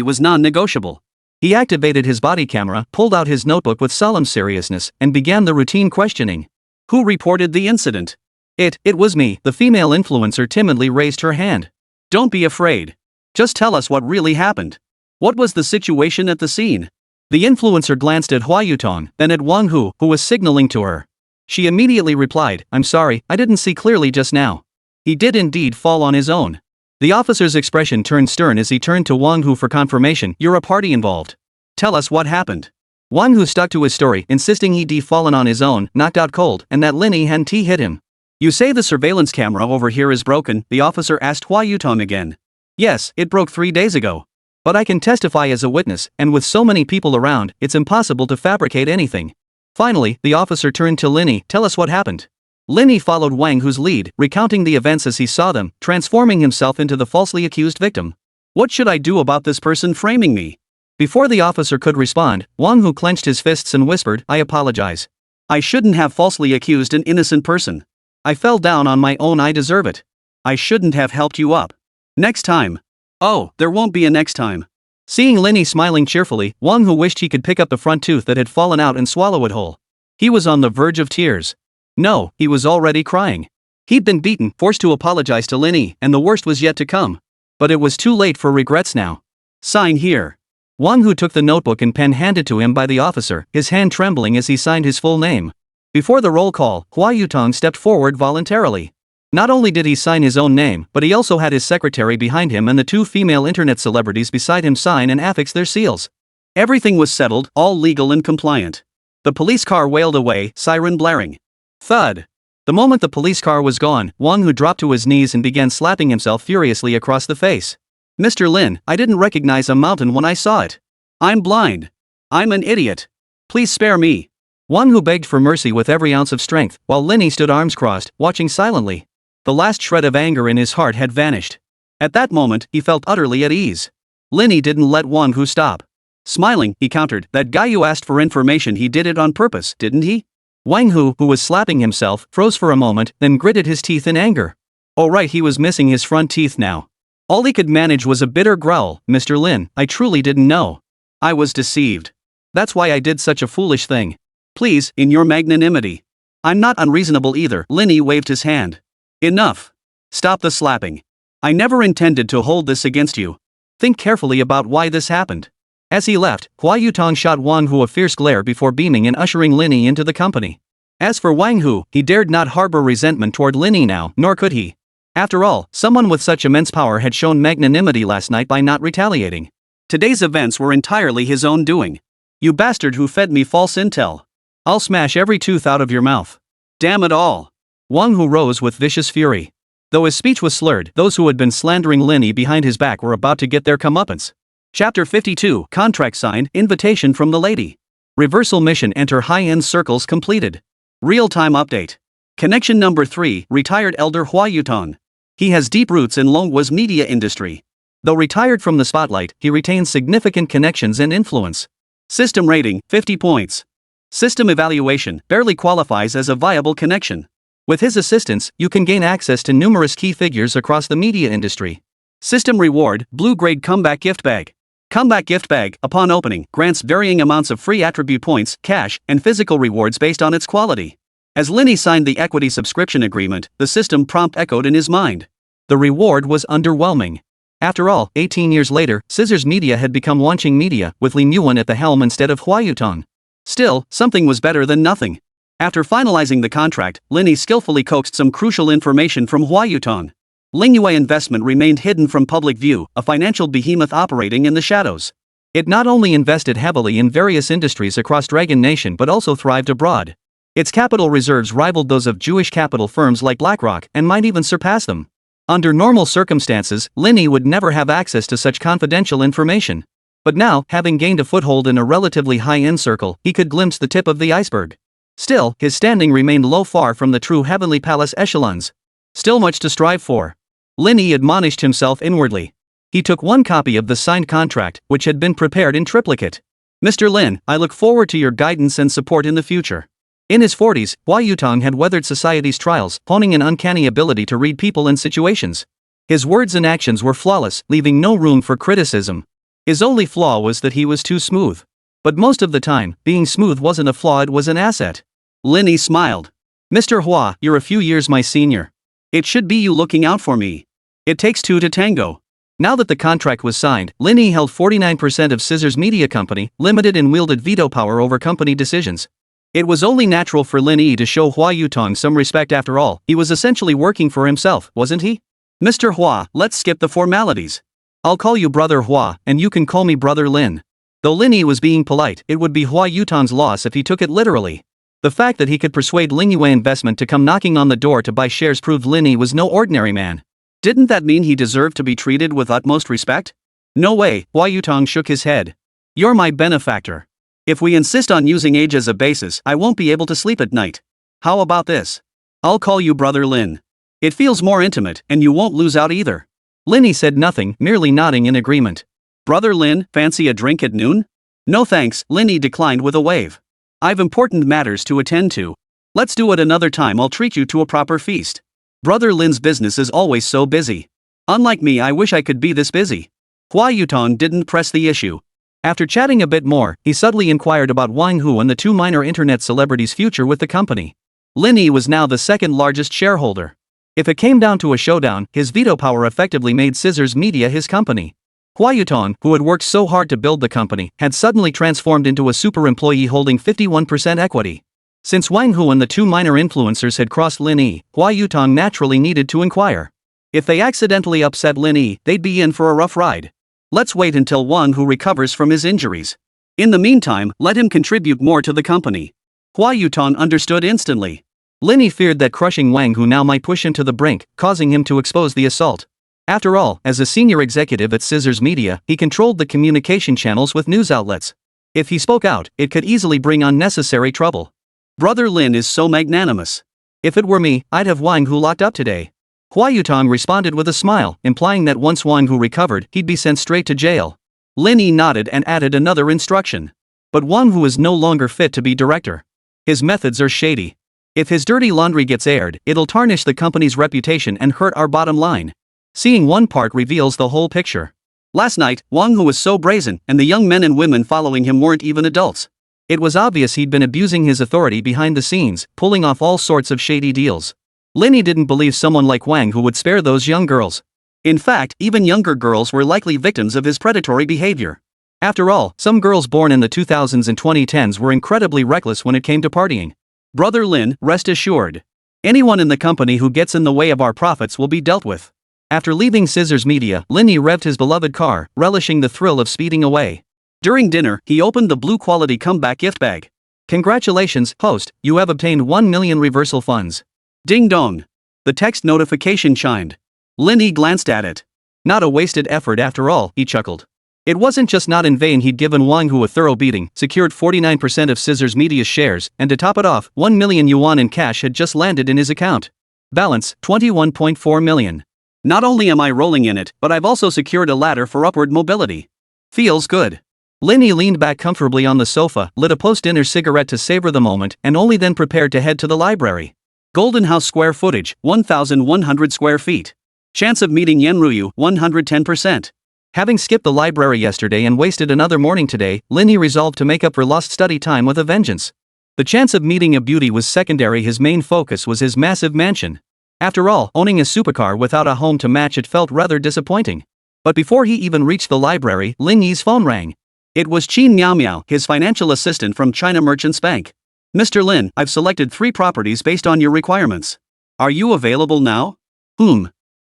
was non-negotiable. He activated his body camera, pulled out his notebook with solemn seriousness, and began the routine questioning. Who reported the incident? It was me. The female influencer timidly raised her hand. Don't be afraid. Just tell us what really happened. What was the situation at the scene? The influencer glanced at Hua Yutong, then at Wang Hu, who was signaling to her. She immediately replied, I'm sorry, I didn't see clearly just now. He did indeed fall on his own. The officer's expression turned stern as he turned to Wang Hu for confirmation. You're a party involved. Tell us what happened. Wang Hu stuck to his story, insisting he'd fallen on his own, knocked out cold, and that Lin Yi hadn't hit him. You say the surveillance camera over here is broken, the officer asked Hua Yutong again. Yes, it broke 3 days ago. But I can testify as a witness, and with so many people around, it's impossible to fabricate anything. Finally, the officer turned to Lin Yi. Tell us what happened. Lin Yi followed Wang Hu's lead, recounting the events as he saw them, transforming himself into the falsely accused victim. What should I do about this person framing me? Before the officer could respond, Wang Hu clenched his fists and whispered, I apologize. I shouldn't have falsely accused an innocent person. I fell down on my own. I deserve it. I shouldn't have helped you up. Next time. Oh, there won't be a next time. Seeing Lin Yi smiling cheerfully, Wang Hu wished he could pick up the front tooth that had fallen out and swallow it whole. He was on the verge of tears. No, he was already crying. He'd been beaten, forced to apologize to Lin Yi, and the worst was yet to come. But it was too late for regrets now. Sign here. Wang Hu took the notebook and pen handed to him by the officer, his hand trembling as he signed his full name. Before the roll call, Hua Yutong stepped forward voluntarily. Not only did he sign his own name, but he also had his secretary behind him and the two female internet celebrities beside him sign and affix their seals. Everything was settled, all legal and compliant. The police car wailed away, siren blaring. Thud. The moment the police car was gone, Wang Hu dropped to his knees and began slapping himself furiously across the face. Mr. Lin, I didn't recognize a mountain when I saw it. I'm blind. I'm an idiot. Please spare me. Wang Hu begged for mercy with every ounce of strength, while Lin Yi stood arms crossed, watching silently. The last shred of anger in his heart had vanished. At that moment, he felt utterly at ease. Lin Yi didn't let Wang Hu stop. Smiling, he countered, "That guy you asked for information, he did it on purpose, didn't he?" Wang Hu, who was slapping himself, froze for a moment, then gritted his teeth in anger. Oh right, he was missing his front teeth now. All he could manage was a bitter growl. "Mr. Lin, I truly didn't know. I was deceived. That's why I did such a foolish thing. Please, in your magnanimity. I'm not unreasonable either." Lin Yi waved his hand. "Enough. Stop the slapping. I never intended to hold this against you. Think carefully about why this happened." As he left, Hua Yutong shot Wang Hu a fierce glare before beaming and ushering Lin Yi into the company. As for Wang Hu, he dared not harbor resentment toward Lin Yi now, nor could he. After all, someone with such immense power had shown magnanimity last night by not retaliating. Today's events were entirely his own doing. "You bastard who fed me false intel. I'll smash every tooth out of your mouth. Damn it all." Wang Hu rose with vicious fury. Though his speech was slurred, those who had been slandering Lin Yi behind his back were about to get their comeuppance. Chapter 52, Contract signed, invitation from the lady. Reversal mission enter high-end circles completed. Real-time update. Connection number 3, retired elder Hua Yutong. He has deep roots in Longhua's media industry. Though retired from the spotlight, he retains significant connections and influence. System rating, 50 points. System evaluation, barely qualifies as a viable connection. With his assistance, you can gain access to numerous key figures across the media industry. System reward, blue grade comeback gift bag. Comeback gift bag, upon opening, grants varying amounts of free attribute points, cash, and physical rewards based on its quality. As Lin Yi signed the equity subscription agreement, the system prompt echoed in his mind. The reward was underwhelming. After all, 18 years later, Scissors Media had become launching media, with Lin Yi at the helm instead of Hua Yutong. Still, something was better than nothing. After finalizing the contract, Lin Yi skillfully coaxed some crucial information from Hua Yutong. Lin Yi investment remained hidden from public view, a financial behemoth operating in the shadows. It not only invested heavily in various industries across Dragon Nation but also thrived abroad. Its capital reserves rivaled those of Jewish capital firms like BlackRock and might even surpass them. Under normal circumstances, Lin Yi would never have access to such confidential information. But now, having gained a foothold in a relatively high-end circle, he could glimpse the tip of the iceberg. Still, his standing remained low, far from the true heavenly palace echelons. Still much to strive for. Lin Yi admonished himself inwardly. He took one copy of the signed contract, which had been prepared in triplicate. "Mr. Lin, I look forward to your guidance and support in the future." In his 40s, Hua Yutong had weathered society's trials, honing an uncanny ability to read people and situations. His words and actions were flawless, leaving no room for criticism. His only flaw was that he was too smooth. But most of the time, being smooth wasn't a flaw, it was an asset. Lin Yi smiled. "Mr. Hua, you're a few years my senior. It should be you looking out for me. It takes two to tango." Now that the contract was signed, Lin Yi held 49% of Scissors Media Company, Limited, and wielded veto power over company decisions. It was only natural for Lin Yi to show Hua Yutong some respect. After all, he was essentially working for himself, wasn't he? "Mr. Hua, let's skip the formalities. I'll call you Brother Hua, and you can call me Brother Lin." Though Lin Yi was being polite, it would be Hua Yutong's loss if he took it literally. The fact that he could persuade Lin Yi Investment to come knocking on the door to buy shares proved Lin Yi was no ordinary man. Didn't that mean he deserved to be treated with utmost respect? "No way," Hua Yutong shook his head. "You're my benefactor. If we insist on using age as a basis, I won't be able to sleep at night. How about this? I'll call you Brother Lin. It feels more intimate, and you won't lose out either." Lin Yi said nothing, merely nodding in agreement. "Brother Lin, fancy a drink at noon?" "No thanks," Lin Yi declined with a wave. "I've important matters to attend to. Let's do it another time. I'll treat you to a proper feast. Brother Lin's business is always so busy." Unlike me, I wish I could be this busy. Hua Yutong didn't press the issue. After chatting a bit more, he subtly inquired about Wang Hu and the two minor internet celebrities' future with the company. Lin Yi was now the second largest shareholder. If it came down to a showdown, his veto power effectively made Scissors Media his company. Hua Yutong, who had worked so hard to build the company, had suddenly transformed into a super employee holding 51% equity. Since Wang Hu and the two minor influencers had crossed Lin Yi, Hua Yutong naturally needed to inquire. If they accidentally upset Lin Yi, they'd be in for a rough ride. Let's wait until Wang Hu recovers from his injuries. In the meantime, let him contribute more to the company. Hua Yutong understood instantly. Lin Yi feared that crushing Wang Hu now might push him to the brink, causing him to expose the assault. After all, as a senior executive at Scissors Media, he controlled the communication channels with news outlets. If he spoke out, it could easily bring unnecessary trouble. Brother Lin is so magnanimous. If it were me, I'd have Wang Hu locked up today. Hua Yutong responded with a smile, implying that once Wang Hu recovered, he'd be sent straight to jail. Lin Yi nodded and added another instruction. But Wang Hu is no longer fit to be director. His methods are shady. If his dirty laundry gets aired, it'll tarnish the company's reputation and hurt our bottom line. Seeing one part reveals the whole picture. Last night, Wang Hu was so brazen, and the young men and women following him weren't even adults. It was obvious he'd been abusing his authority behind the scenes, pulling off all sorts of shady deals. Lin Yi didn't believe someone like Wang Hu would spare those young girls. In fact, even younger girls were likely victims of his predatory behavior. After all, some girls born in the 2000s and 2010s were incredibly reckless when it came to partying. Brother Lin, rest assured. Anyone in the company who gets in the way of our profits will be dealt with. After leaving Scissors Media, Lin Yi revved his beloved car, relishing the thrill of speeding away. During dinner, he opened the blue quality comeback gift bag. Congratulations, host, you have obtained 1 million reversal funds. Ding dong. The text notification chimed. Lin Yi glanced at it. Not a wasted effort after all, he chuckled. It wasn't just not in vain he'd given Wang Hu a thorough beating, secured 49% of Scissors Media's shares, and to top it off, 1 million yuan in cash had just landed in his account. Balance, 21.4 million. Not only am I rolling in it, but I've also secured a ladder for upward mobility. Feels good. Lin Yi leaned back comfortably on the sofa, lit a post-dinner cigarette to savor the moment, and only then prepared to head to the library. Golden House square footage, 1,100 square feet. Chance of meeting Yenryu, 110%. Having skipped the library yesterday and wasted another morning today, Lin Yi resolved to make up for lost study time with a vengeance. The chance of meeting a beauty was secondary, his main focus was his massive mansion. After all, owning a supercar without a home to match it felt rather disappointing. But before he even reached the library, Lin Yi's phone rang. It was Qin Miao Miao, his financial assistant from China Merchants Bank. Mr. Lin, I've selected 3 properties based on your requirements. Are you available now?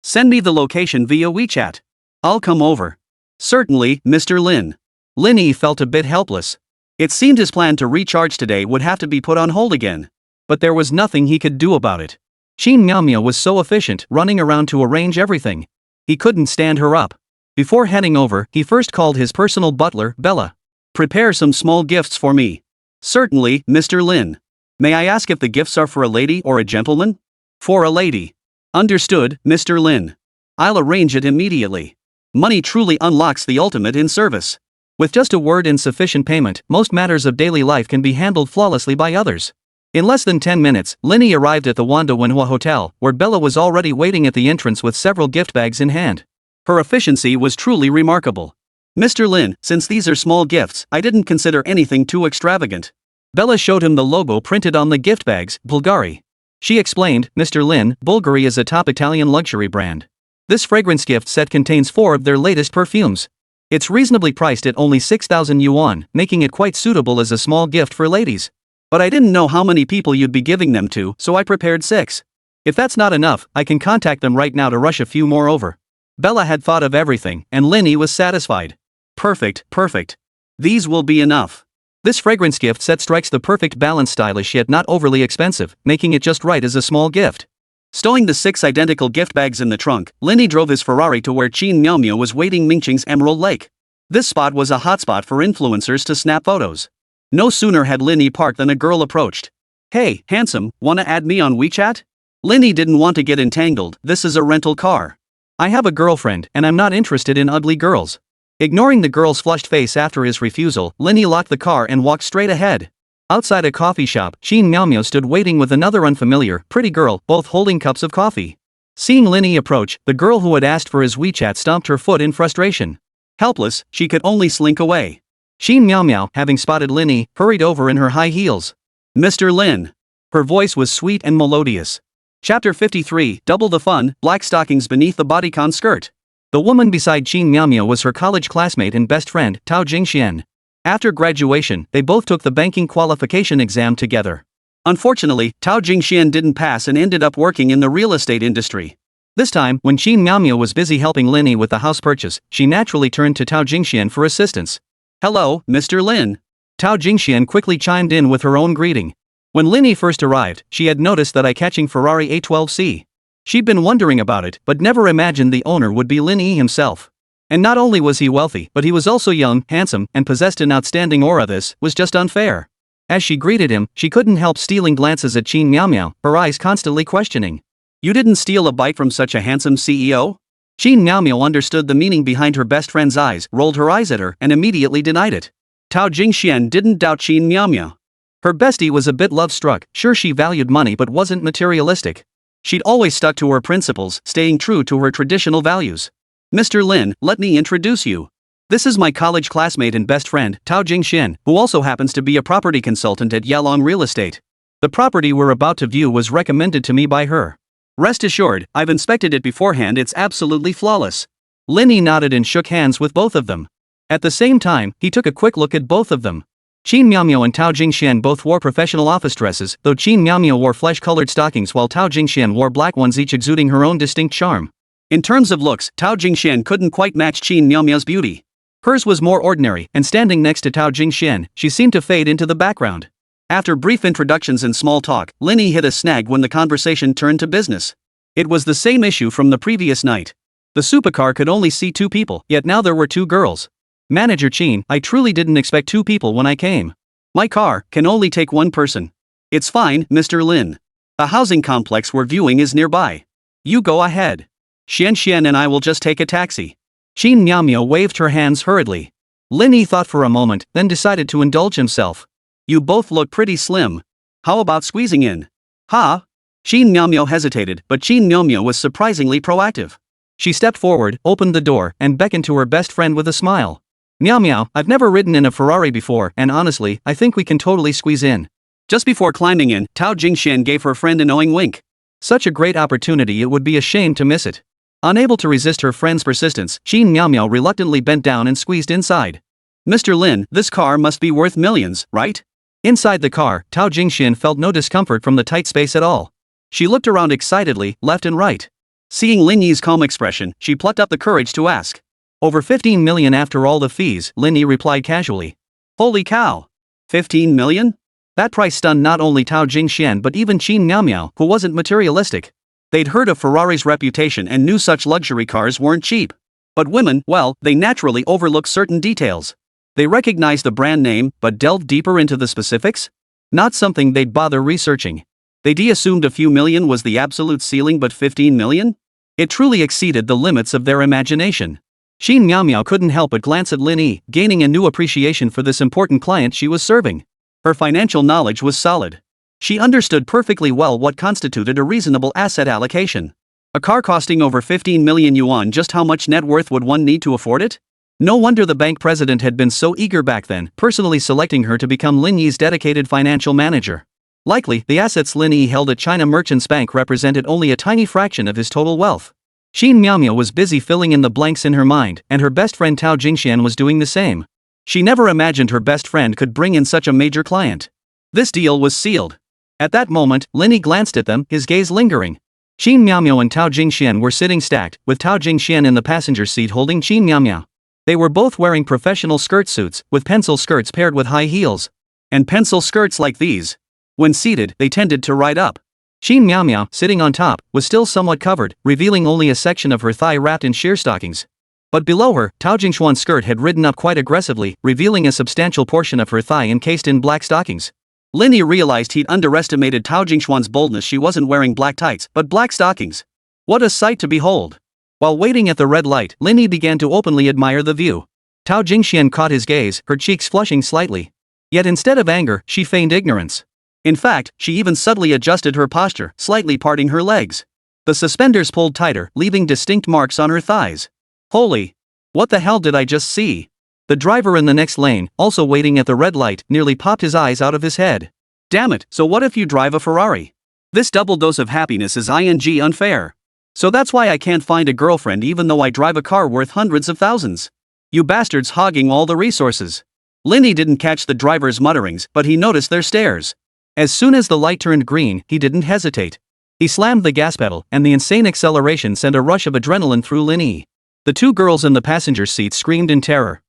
Send me the location via WeChat. I'll come over. Certainly, Mr. Lin. Lin Yi felt a bit helpless. It seemed his plan to recharge today would have to be put on hold again. But there was nothing he could do about it. Qin Miao Miao was so efficient, running around to arrange everything. He couldn't stand her up. Before heading over, he first called his personal butler, Bella. Prepare some small gifts for me. Certainly, Mr. Lin. May I ask if the gifts are for a lady or a gentleman? For a lady. Understood, Mr. Lin. I'll arrange it immediately. Money truly unlocks the ultimate in service. With just a word and sufficient payment, most matters of daily life can be handled flawlessly by others. In less than 10 minutes, Lin Yi arrived at the Wanda Wenhua Hotel, where Bella was already waiting at the entrance with several gift bags in hand. Her efficiency was truly remarkable. Mr. Lin, since these are small gifts, I didn't consider anything too extravagant. Bella showed him the logo printed on the gift bags, Bulgari. She explained, Mr. Lin, Bulgari is a top Italian luxury brand. This fragrance gift set contains 4 of their latest perfumes. It's reasonably priced at only 6,000 yuan, making it quite suitable as a small gift for ladies. But I didn't know how many people you'd be giving them to, so I prepared 6. If that's not enough, I can contact them right now to rush a few more over. Bella had thought of everything, and Lin Yi was satisfied. Perfect. These will be enough. This fragrance gift set strikes the perfect balance, stylish yet not overly expensive, making it just right as a small gift. Stowing the 6 identical gift bags in the trunk, Lin Yi drove his Ferrari to where Qin Miao Miao was waiting, Mingqing's Emerald Lake. This spot was a hotspot for influencers to snap photos. No sooner had Lin Yi parked than a girl approached. Hey, handsome, wanna add me on WeChat? Lin Yi didn't want to get entangled, this is a rental car. I have a girlfriend, and I'm not interested in ugly girls. Ignoring the girl's flushed face after his refusal, Lin Yi locked the car and walked straight ahead. Outside a coffee shop, Qin Miao Miao stood waiting with another unfamiliar, pretty girl, both holding cups of coffee. Seeing Lin Yi approach, the girl who had asked for his WeChat stomped her foot in frustration. Helpless, she could only slink away. Xin Miao Miao, having spotted Lin Yi, hurried over in her high heels. Mr. Lin. Her voice was sweet and melodious. Chapter 53, Double the Fun, Black Stockings Beneath the Bodycon Skirt. The woman beside Xin Miao Miao was her college classmate and best friend, Tao Jingxian. After graduation, they both took the banking qualification exam together. Unfortunately, Tao Jingxian didn't pass and ended up working in the real estate industry. This time, when Xin Miao Miao was busy helping Lin Yi with the house purchase, she naturally turned to Tao Jingxian for assistance. Hello, Mr. Lin. Tao Jingxian quickly chimed in with her own greeting. When Lin Yi first arrived, she had noticed that eye-catching Ferrari A12C. She'd been wondering about it, but never imagined the owner would be Lin Yi himself. And not only was he wealthy, but he was also young, handsome, and possessed an outstanding aura. This was just unfair. As she greeted him, she couldn't help stealing glances at Xin Miao Miao, her eyes constantly questioning. You didn't steal a bite from such a handsome CEO? Xin Miao Miao understood the meaning behind her best friend's eyes, rolled her eyes at her, and immediately denied it. Tao Jingxian didn't doubt Xin Miao Miao. Her bestie was a bit love-struck, sure she valued money but wasn't materialistic. She'd always stuck to her principles, staying true to her traditional values. Mr. Lin, let me introduce you. This is my college classmate and best friend, Tao Jingxian, who also happens to be a property consultant at Yalong Real Estate. The property we're about to view was recommended to me by her. Rest assured, I've inspected it beforehand, it's absolutely flawless. Lin Yi nodded and shook hands with both of them. At the same time, he took a quick look at both of them. Xin Miao Miao and Tao Jingxian both wore professional office dresses, though Xin Miao Miao wore flesh-colored stockings while Tao Jingxian wore black ones, each exuding her own distinct charm. In terms of looks, Tao Jingxian couldn't quite match Xin Miao Miao's beauty. Hers was more ordinary, and standing next to Tao Jingxian, she seemed to fade into the background. After brief introductions and small talk, Lin Yi hit a snag when the conversation turned to business. It was the same issue from the previous night. The supercar could only see 2 people, yet now there were 2 girls. Manager Qin, I truly didn't expect 2 people when I came. My car can only take 1 person. It's fine, Mr. Lin. A housing complex we're viewing is nearby. You go ahead. Xian and I will just take a taxi. Xin Miao Miao waved her hands hurriedly. Lin Yi thought for a moment, then decided to indulge himself. You both look pretty slim. How about squeezing in? Ha? Xin Miao Miao hesitated, but Xin Miao Miao was surprisingly proactive. She stepped forward, opened the door, and beckoned to her best friend with a smile. Miao Miao, I've never ridden in a Ferrari before, and honestly, I think we can totally squeeze in. Just before climbing in, Tao Jingxian gave her friend a knowing wink. Such a great opportunity, it would be a shame to miss it. Unable to resist her friend's persistence, Xin Miao Miao reluctantly bent down and squeezed inside. Mr. Lin, this car must be worth millions, right? Inside the car, Tao Jingxian felt no discomfort from the tight space at all. She looked around excitedly, left and right. Seeing Lin Yi's calm expression, she plucked up the courage to ask. Over 15 million after all the fees, Lin Yi replied casually. Holy cow! 15 million? That price stunned not only Tao Jingxian but even Xin Miao Miao, who wasn't materialistic. They'd heard of Ferrari's reputation and knew such luxury cars weren't cheap. But women, well, they naturally overlook certain details. They recognized the brand name, but delved deeper into the specifics? Not something they'd bother researching. They'd assumed a few million was the absolute ceiling, but 15 million? It truly exceeded the limits of their imagination. Xin Miao Miao couldn't help but glance at Lin Yi, gaining a new appreciation for this important client she was serving. Her financial knowledge was solid. She understood perfectly well what constituted a reasonable asset allocation. A car costing over 15 million yuan, just how much net worth would one need to afford it? No wonder the bank president had been so eager back then, personally selecting her to become Lin Yi's dedicated financial manager. Likely, the assets Lin Yi held at China Merchants Bank represented only a tiny fraction of his total wealth. Xin Miao Miao was busy filling in the blanks in her mind, and her best friend Tao Jingxian was doing the same. She never imagined her best friend could bring in such a major client. This deal was sealed. At that moment, Lin Yi glanced at them, his gaze lingering. Xin Miao Miao and Tao Jingxian were sitting stacked, with Tao Jingxian in the passenger seat holding Xin Miao Miao. They were both wearing professional skirt suits, with pencil skirts paired with high heels. And pencil skirts like these, when seated, they tended to ride up. Xin Miao Miao, sitting on top, was still somewhat covered, revealing only a section of her thigh wrapped in sheer stockings. But below her, Tao Jingxian's skirt had ridden up quite aggressively, revealing a substantial portion of her thigh encased in black stockings. Lin Yi realized he'd underestimated Tao Jingxian's boldness. She wasn't wearing black tights, but black stockings. What a sight to behold! While waiting at the red light, Lin Yi began to openly admire the view. Tao Jingxian caught his gaze, her cheeks flushing slightly. Yet instead of anger, she feigned ignorance. In fact, she even subtly adjusted her posture, slightly parting her legs. The suspenders pulled tighter, leaving distinct marks on her thighs. Holy! What the hell did I just see? The driver in the next lane, also waiting at the red light, nearly popped his eyes out of his head. Damn it, so what if you drive a Ferrari? This double dose of happiness is unfair. So that's why I can't find a girlfriend even though I drive a car worth hundreds of thousands. You bastards hogging all the resources. Lin Yi didn't catch the driver's mutterings, but he noticed their stares. As soon as the light turned green, he didn't hesitate. He slammed the gas pedal, and the insane acceleration sent a rush of adrenaline through Lin Yi. The two girls in the passenger seat screamed in terror.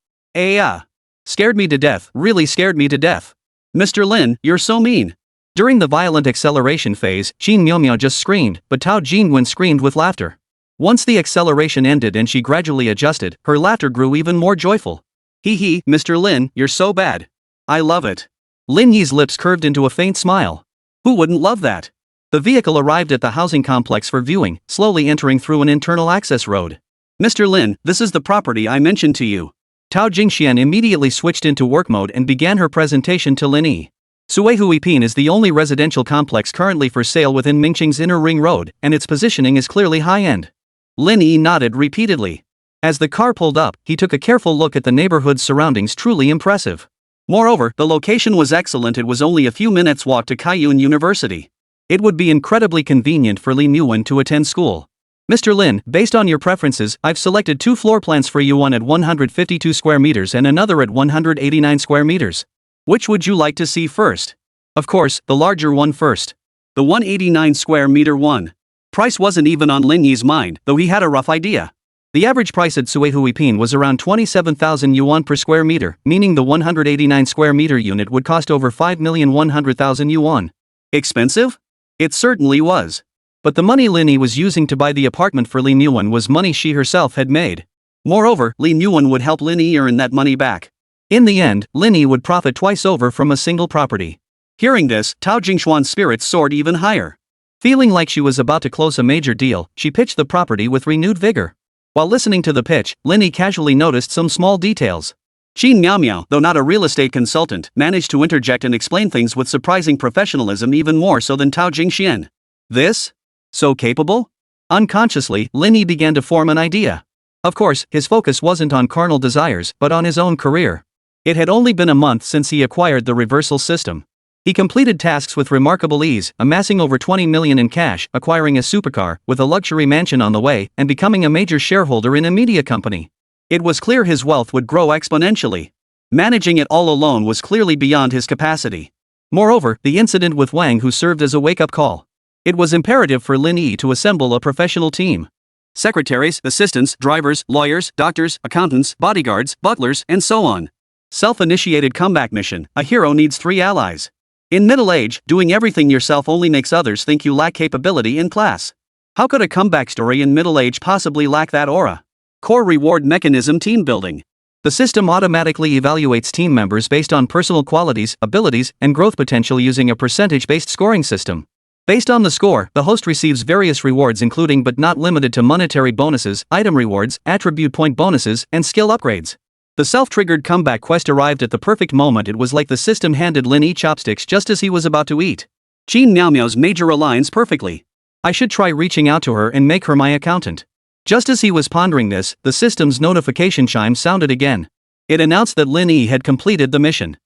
Scared me to death, really scared me to death. Mr. Lin, you're so mean. During the violent acceleration phase, Qin Miao just screamed, but Tao Jingwen screamed with laughter. Once the acceleration ended and she gradually adjusted, her laughter grew even more joyful. Hee hee, Mr. Lin, you're so bad. I love it. Lin Yi's lips curved into a faint smile. Who wouldn't love that? The vehicle arrived at the housing complex for viewing, slowly entering through an internal access road. Mr. Lin, this is the property I mentioned to you. Tao Jingxian immediately switched into work mode and began her presentation to Lin Yi. Suihuipin is the only residential complex currently for sale within Mingqing's inner ring road, and its positioning is clearly high-end. Lin Yi nodded repeatedly. As the car pulled up, he took a careful look at the neighborhood's surroundings, truly impressive. Moreover, the location was excellent. It was only a few minutes' walk to Kaiyuan University. It would be incredibly convenient for Lin Yuan to attend school. Mr. Lin, based on your preferences, I've selected two floor plans for you, one at 152 square meters and another at 189 square meters. Which would you like to see first? Of course, the larger one first. The 189 square meter one. Price wasn't even on Lin Yi's mind, though he had a rough idea. The average price at Suihuipin was around 27,000 yuan per square meter, meaning the 189 square meter unit would cost over 5,100,000 yuan. Expensive? It certainly was. But the money Lin Yi was using to buy the apartment for Lin Yuan was money she herself had made. Moreover, Lin Yuan would help Lin Yi earn that money back. In the end, Lin Yi would profit twice over from a single property. Hearing this, Tao Jingxuan's spirits soared even higher. Feeling like she was about to close a major deal, she pitched the property with renewed vigor. While listening to the pitch, Lin Yi casually noticed some small details. Qin Miao, though not a real estate consultant, managed to interject and explain things with surprising professionalism, even more so than Tao Jingxian. This? So capable? Unconsciously, Lin Yi began to form an idea. Of course, his focus wasn't on carnal desires, but on his own career. It had only been a month since he acquired the reversal system. He completed tasks with remarkable ease, amassing over 20 million in cash, acquiring a supercar, with a luxury mansion on the way, and becoming a major shareholder in a media company. It was clear his wealth would grow exponentially. Managing it all alone was clearly beyond his capacity. Moreover, the incident with Wang Hu served as a wake-up call. It was imperative for Lin Yi to assemble a professional team. Secretaries, assistants, drivers, lawyers, doctors, accountants, bodyguards, butlers, and so on. Self-initiated comeback mission, a hero needs 3 allies. In middle age, doing everything yourself only makes others think you lack capability in class. How could a comeback story in middle age possibly lack that aura? Core reward mechanism: team building. The system automatically evaluates team members based on personal qualities, abilities, and growth potential using a percentage-based scoring system. Based on the score, the host receives various rewards, including but not limited to monetary bonuses, item rewards, attribute point bonuses, and skill upgrades. The self-triggered comeback quest arrived at the perfect moment. It was like the system handed Lin Yi chopsticks just as he was about to eat. Qin Miao's major aligns perfectly. I should try reaching out to her and make her my accountant. Just as he was pondering this, the system's notification chime sounded again. It announced that Lin Yi had completed the mission.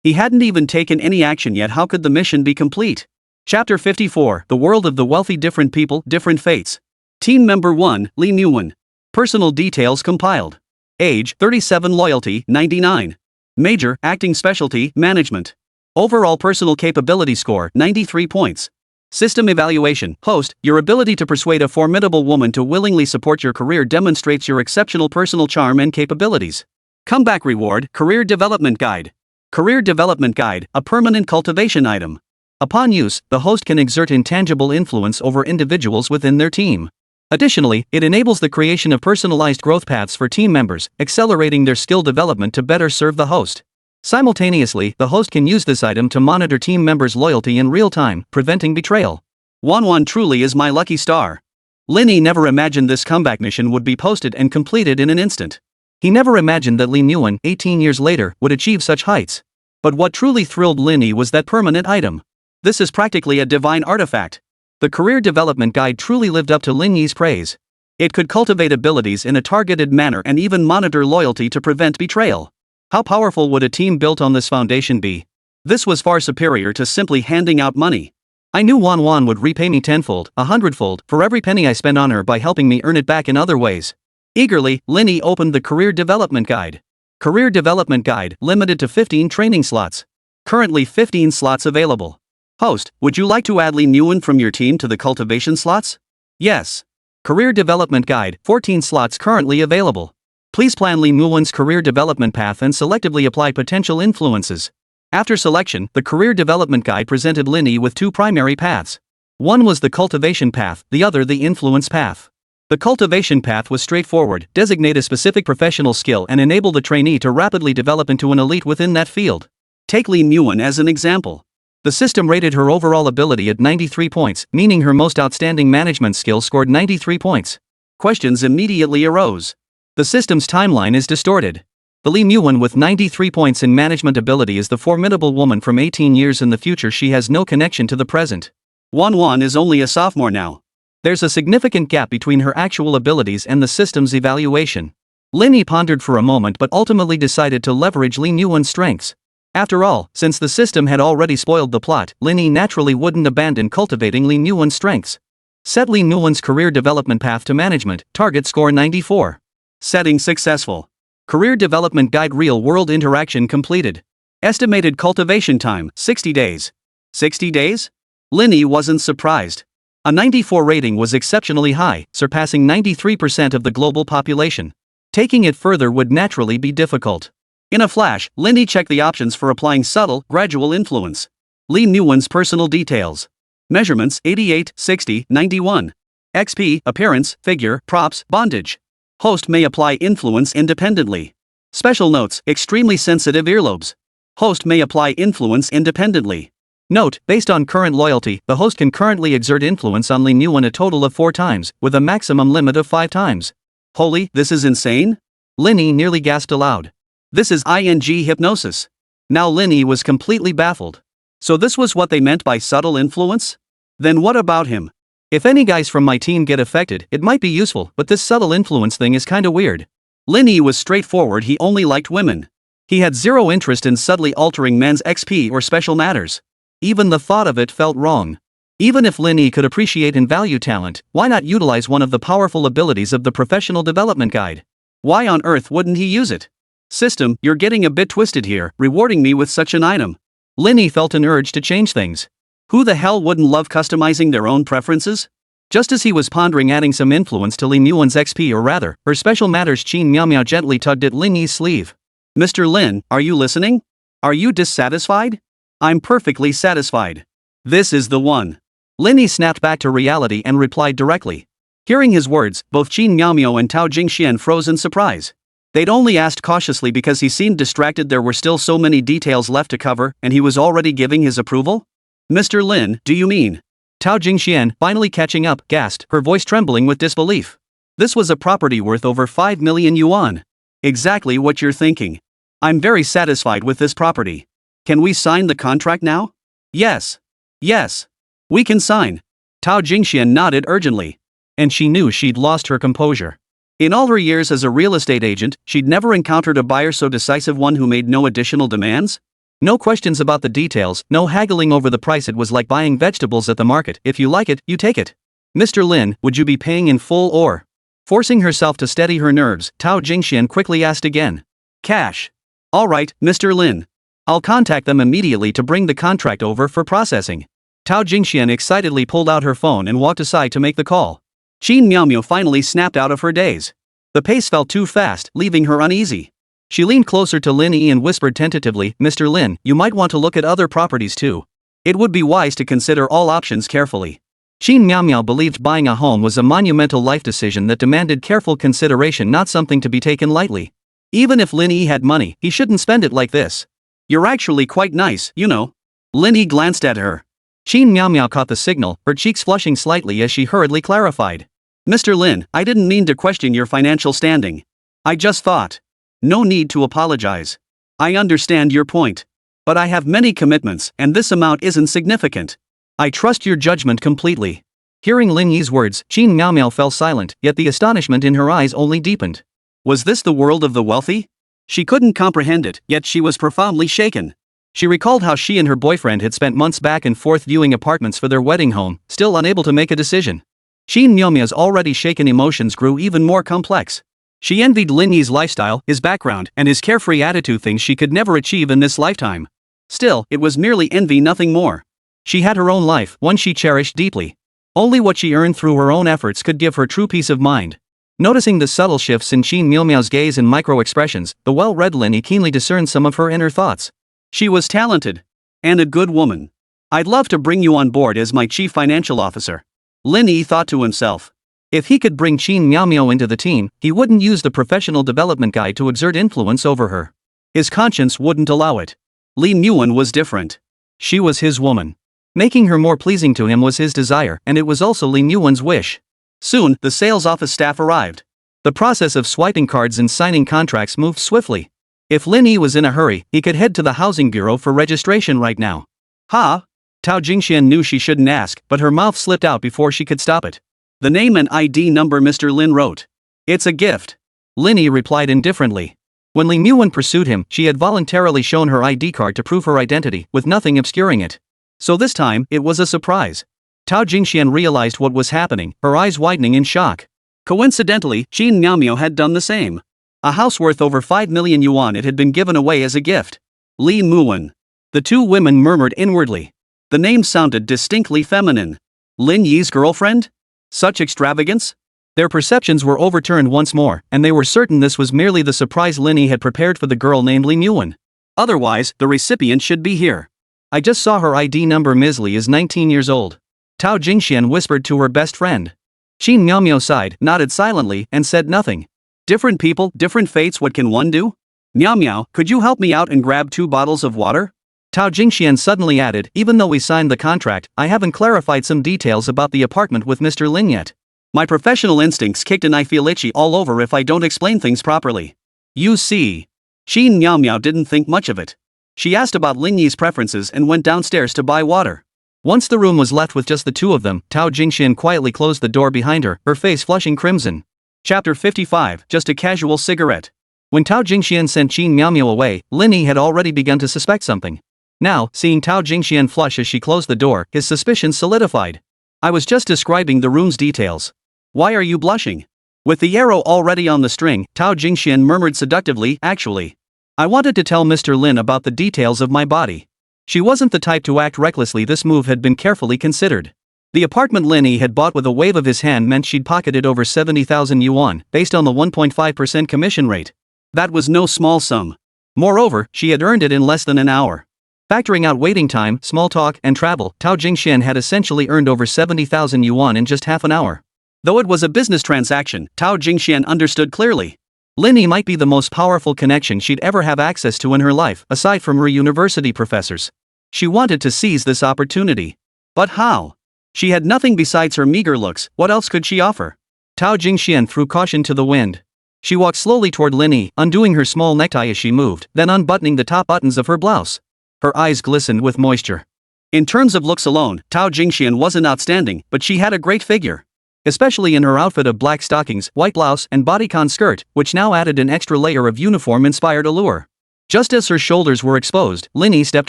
He hadn't even taken any action yet. How could the mission be complete? Chapter 54, The World of the Wealthy. Different People, Different Fates. Team Member 1, Lin Yuan. Personal details compiled. Age, 37. Loyalty, 99. Major, acting. Specialty, management. Overall personal capability score, 93 points. System evaluation. Host, your ability to persuade a formidable woman to willingly support your career demonstrates your exceptional personal charm and capabilities. Comeback reward, Career Development Guide. Career Development Guide, a permanent cultivation item. Upon use, the host can exert intangible influence over individuals within their team. Additionally, it enables the creation of personalized growth paths for team members, accelerating their skill development to better serve the host. Simultaneously, the host can use this item to monitor team members' loyalty in real time, preventing betrayal. Wan truly is my lucky star. Lin Yi never imagined this comeback mission would be posted and completed in an instant. He never imagined that Lin Yuan, 18 years later, would achieve such heights. But what truly thrilled Lin Yi was that permanent item. This is practically a divine artifact. The career development guide truly lived up to Lin Yi's praise. It could cultivate abilities in a targeted manner and even monitor loyalty to prevent betrayal. How powerful would a team built on this foundation be? This was far superior to simply handing out money. I knew Wan would repay me tenfold, 100-fold, for every penny I spent on her by helping me earn it back in other ways. Eagerly, Lin Yi opened the Career Development Guide. Career Development Guide, limited to 15 training slots. Currently 15 slots available. Host, would you like to add Lin Yi from your team to the cultivation slots? Yes. Career Development Guide, 14 slots currently available. Please plan Lin Yi's career development path and selectively apply potential influences. After selection, the Career Development Guide presented Lin Yi with two primary paths. One was the cultivation path, the other the influence path. The cultivation path was straightforward, designate a specific professional skill and enable the trainee to rapidly develop into an elite within that field. Take Lin Yi as an example. The system rated her overall ability at 93 points, meaning her most outstanding management skill scored 93 points. Questions immediately arose. The system's timeline is distorted. The Lin Yi with 93 points in management ability is the formidable woman from 18 years in the future. She has no connection to the present. Wan is only a sophomore now. There's a significant gap between her actual abilities and the system's evaluation. Lin Yi pondered for a moment but ultimately decided to leverage Lin Yi's strengths. After all, since the system had already spoiled the plot, Lin Yi naturally wouldn't abandon cultivating Lin Yi's strengths. Set Lin Yi's career development path to management, target score 94. Setting successful. Career Development Guide real-world interaction completed. Estimated cultivation time, 60 days. 60 days? Lin Yi wasn't surprised. A 94 rating was exceptionally high, surpassing 93% of the global population. Taking it further would naturally be difficult. In a flash, Lin Yi checked the options for applying subtle, gradual influence. Lin Yi's personal details. Measurements, 88, 60, 91. XP, appearance, figure, props, bondage. Host may apply influence independently. Special notes, extremely sensitive earlobes. Host may apply influence independently. Note, based on current loyalty, the host can currently exert influence on Lin Yi a total of 4 times, with a maximum limit of 5 times. Holy, this is insane? Lin Yi nearly gasped aloud. This is hypnosis. Now Lin Yi was completely baffled. So this was what they meant by subtle influence? Then what about him? If any guys from my team get affected, it might be useful, but this subtle influence thing is kinda weird. Lin Yi was straightforward. He only liked women. He had zero interest in subtly altering men's XP or special matters. Even the thought of it felt wrong. Even if Lin Yi could appreciate and value talent, why not utilize one of the powerful abilities of the Professional Development Guide? Why on earth wouldn't he use it? System, you're getting a bit twisted here, rewarding me with such an item. Lin Yi felt an urge to change things. Who the hell wouldn't love customizing their own preferences? Just as he was pondering adding some influence to Lin Yi's XP, or rather, her special matters, Qin Miao gently tugged at Lin Yi's sleeve. Mr. Lin, are you listening? Are you dissatisfied? I'm perfectly satisfied. This is the one. Lin Yi snapped back to reality and replied directly. Hearing his words, both Qin Miao and Tao Jingxian froze in surprise. They'd only asked cautiously because he seemed distracted. There were still so many details left to cover, and he was already giving his approval? Mr. Lin, do you mean? Tao Jingxian, finally catching up, gasped, her voice trembling with disbelief. This was a property worth over 5 million yuan. Exactly what you're thinking. I'm very satisfied with this property. Can we sign the contract now? Yes. Yes. We can sign. Tao Jingxian nodded urgently. And she knew she'd lost her composure. In all her years as a real estate agent, she'd never encountered a buyer so decisive, one who made no additional demands. No questions about the details, no haggling over the price. It was like buying vegetables at the market. If you like it, you take it. Mr. Lin, would you be paying in full or? Forcing herself to steady her nerves, Tao Jingxian quickly asked again. Cash. All right, Mr. Lin. I'll contact them immediately to bring the contract over for processing. Tao Jingxian excitedly pulled out her phone and walked aside to make the call. Qin Miao finally snapped out of her daze. The pace felt too fast, leaving her uneasy. She leaned closer to Lin Yi and whispered tentatively, Mr. Lin, you might want to look at other properties too. It would be wise to consider all options carefully. Qin Miao believed buying a home was a monumental life decision that demanded careful consideration, not something to be taken lightly. Even if Lin Yi had money, he shouldn't spend it like this. You're actually quite nice, you know. Lin Yi glanced at her. Qin Miao caught the signal, her cheeks flushing slightly as she hurriedly clarified. Mr. Lin, I didn't mean to question your financial standing. I just thought. No need to apologize. I understand your point. But I have many commitments, and this amount isn't significant. I trust your judgment completely. Hearing Lin Yi's words, Qin Miao fell silent, yet the astonishment in her eyes only deepened. Was this the world of the wealthy? She couldn't comprehend it, yet she was profoundly shaken. She recalled how she and her boyfriend had spent months back and forth viewing apartments for their wedding home, still unable to make a decision. Qin Miao's already shaken emotions grew even more complex. She envied Lin Yi's lifestyle, his background, and his carefree attitude, things she could never achieve in this lifetime. Still, it was merely envy, nothing more. She had her own life, one she cherished deeply. Only what she earned through her own efforts could give her true peace of mind. Noticing the subtle shifts in Qin Miao's gaze and micro-expressions, the well-read Lin Yi keenly discerned some of her inner thoughts. She was talented. And a good woman. I'd love to bring you on board as my chief financial officer. Lin Yi thought to himself. If he could bring Qin Miao into the team, he wouldn't use the professional development guide to exert influence over her. His conscience wouldn't allow it. Li Muan was different. She was his woman. Making her more pleasing to him was his desire, and it was also Li Muan's wish. Soon, the sales office staff arrived. The process of swiping cards and signing contracts moved swiftly. If Lin Yi was in a hurry, he could head to the housing bureau for registration right now. Ha! Tao Jingxian knew she shouldn't ask, but her mouth slipped out before she could stop it. The name and ID number Mr. Lin wrote. It's a gift. Lin Yi replied indifferently. When Li Muan pursued him, she had voluntarily shown her ID card to prove her identity, with nothing obscuring it. So this time, it was a surprise. Tao Jingxian realized what was happening, her eyes widening in shock. Coincidentally, Qin Miao had done the same. A house worth over 5 million yuan, it had been given away as a gift. Li Muan. The two women murmured inwardly. The name sounded distinctly feminine. Lin Yi's girlfriend? Such extravagance? Their perceptions were overturned once more, and they were certain this was merely the surprise Lin Yi had prepared for the girl named Li Muan. Otherwise, the recipient should be here. I just saw her ID number. Ms. Li is 19 years old. Tao Jingxian whispered to her best friend. Qin Miao sighed, nodded silently, and said nothing. Different people, different fates, what can one do? Miao, could you help me out and grab 2 bottles of water? Tao Jingxian suddenly added, even though we signed the contract, I haven't clarified some details about the apartment with Mr. Lin yet. My professional instincts kicked and I feel itchy all over if I don't explain things properly. You see. Qin Miao didn't think much of it. She asked about Lin Yi's preferences and went downstairs to buy water. Once the room was left with just the two of them, Tao Jingxian quietly closed the door behind her, her face flushing crimson. Chapter 55, Just a Casual Cigarette. When Tao Jingxian sent Qin Miao away, Lin Yi had already begun to suspect something. Now, seeing Tao Jingxian flush as she closed the door, his suspicions solidified. I was just describing the room's details. Why are you blushing? With the arrow already on the string, Tao Jingxian murmured seductively, actually. I wanted to tell Mr. Lin about the details of my body. She wasn't the type to act recklessly. This move had been carefully considered. The apartment Lin Yi had bought with a wave of his hand meant she'd pocketed over 70,000 yuan, based on the 1.5% commission rate. That was no small sum. Moreover, she had earned it in less than an hour. Factoring out waiting time, small talk, and travel, Tao Jingxian had essentially earned over 70,000 yuan in just half an hour. Though it was a business transaction, Tao Jingxian understood clearly. Lin Yi might be the most powerful connection she'd ever have access to in her life, aside from her university professors. She wanted to seize this opportunity. But how? She had nothing besides her meager looks. What else could she offer? Tao Jingxian threw caution to the wind. She walked slowly toward Lin Yi, undoing her small necktie as she moved, then unbuttoning the top buttons of her blouse. Her eyes glistened with moisture. In terms of looks alone, Tao Jingxian wasn't outstanding, but she had a great figure. Especially in her outfit of black stockings, white blouse, and bodycon skirt, which now added an extra layer of uniform-inspired allure. Just as her shoulders were exposed, Lin Yi stepped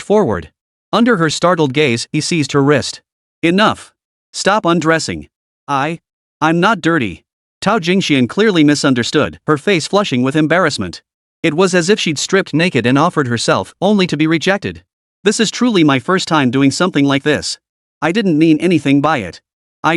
forward. Under her startled gaze, he seized her wrist. Enough. Stop undressing. I'm not dirty. Tao Jingxian clearly misunderstood, her face flushing with embarrassment. It was as if she'd stripped naked and offered herself, only to be rejected. This is truly my first time doing something like this. I didn't mean anything by it. I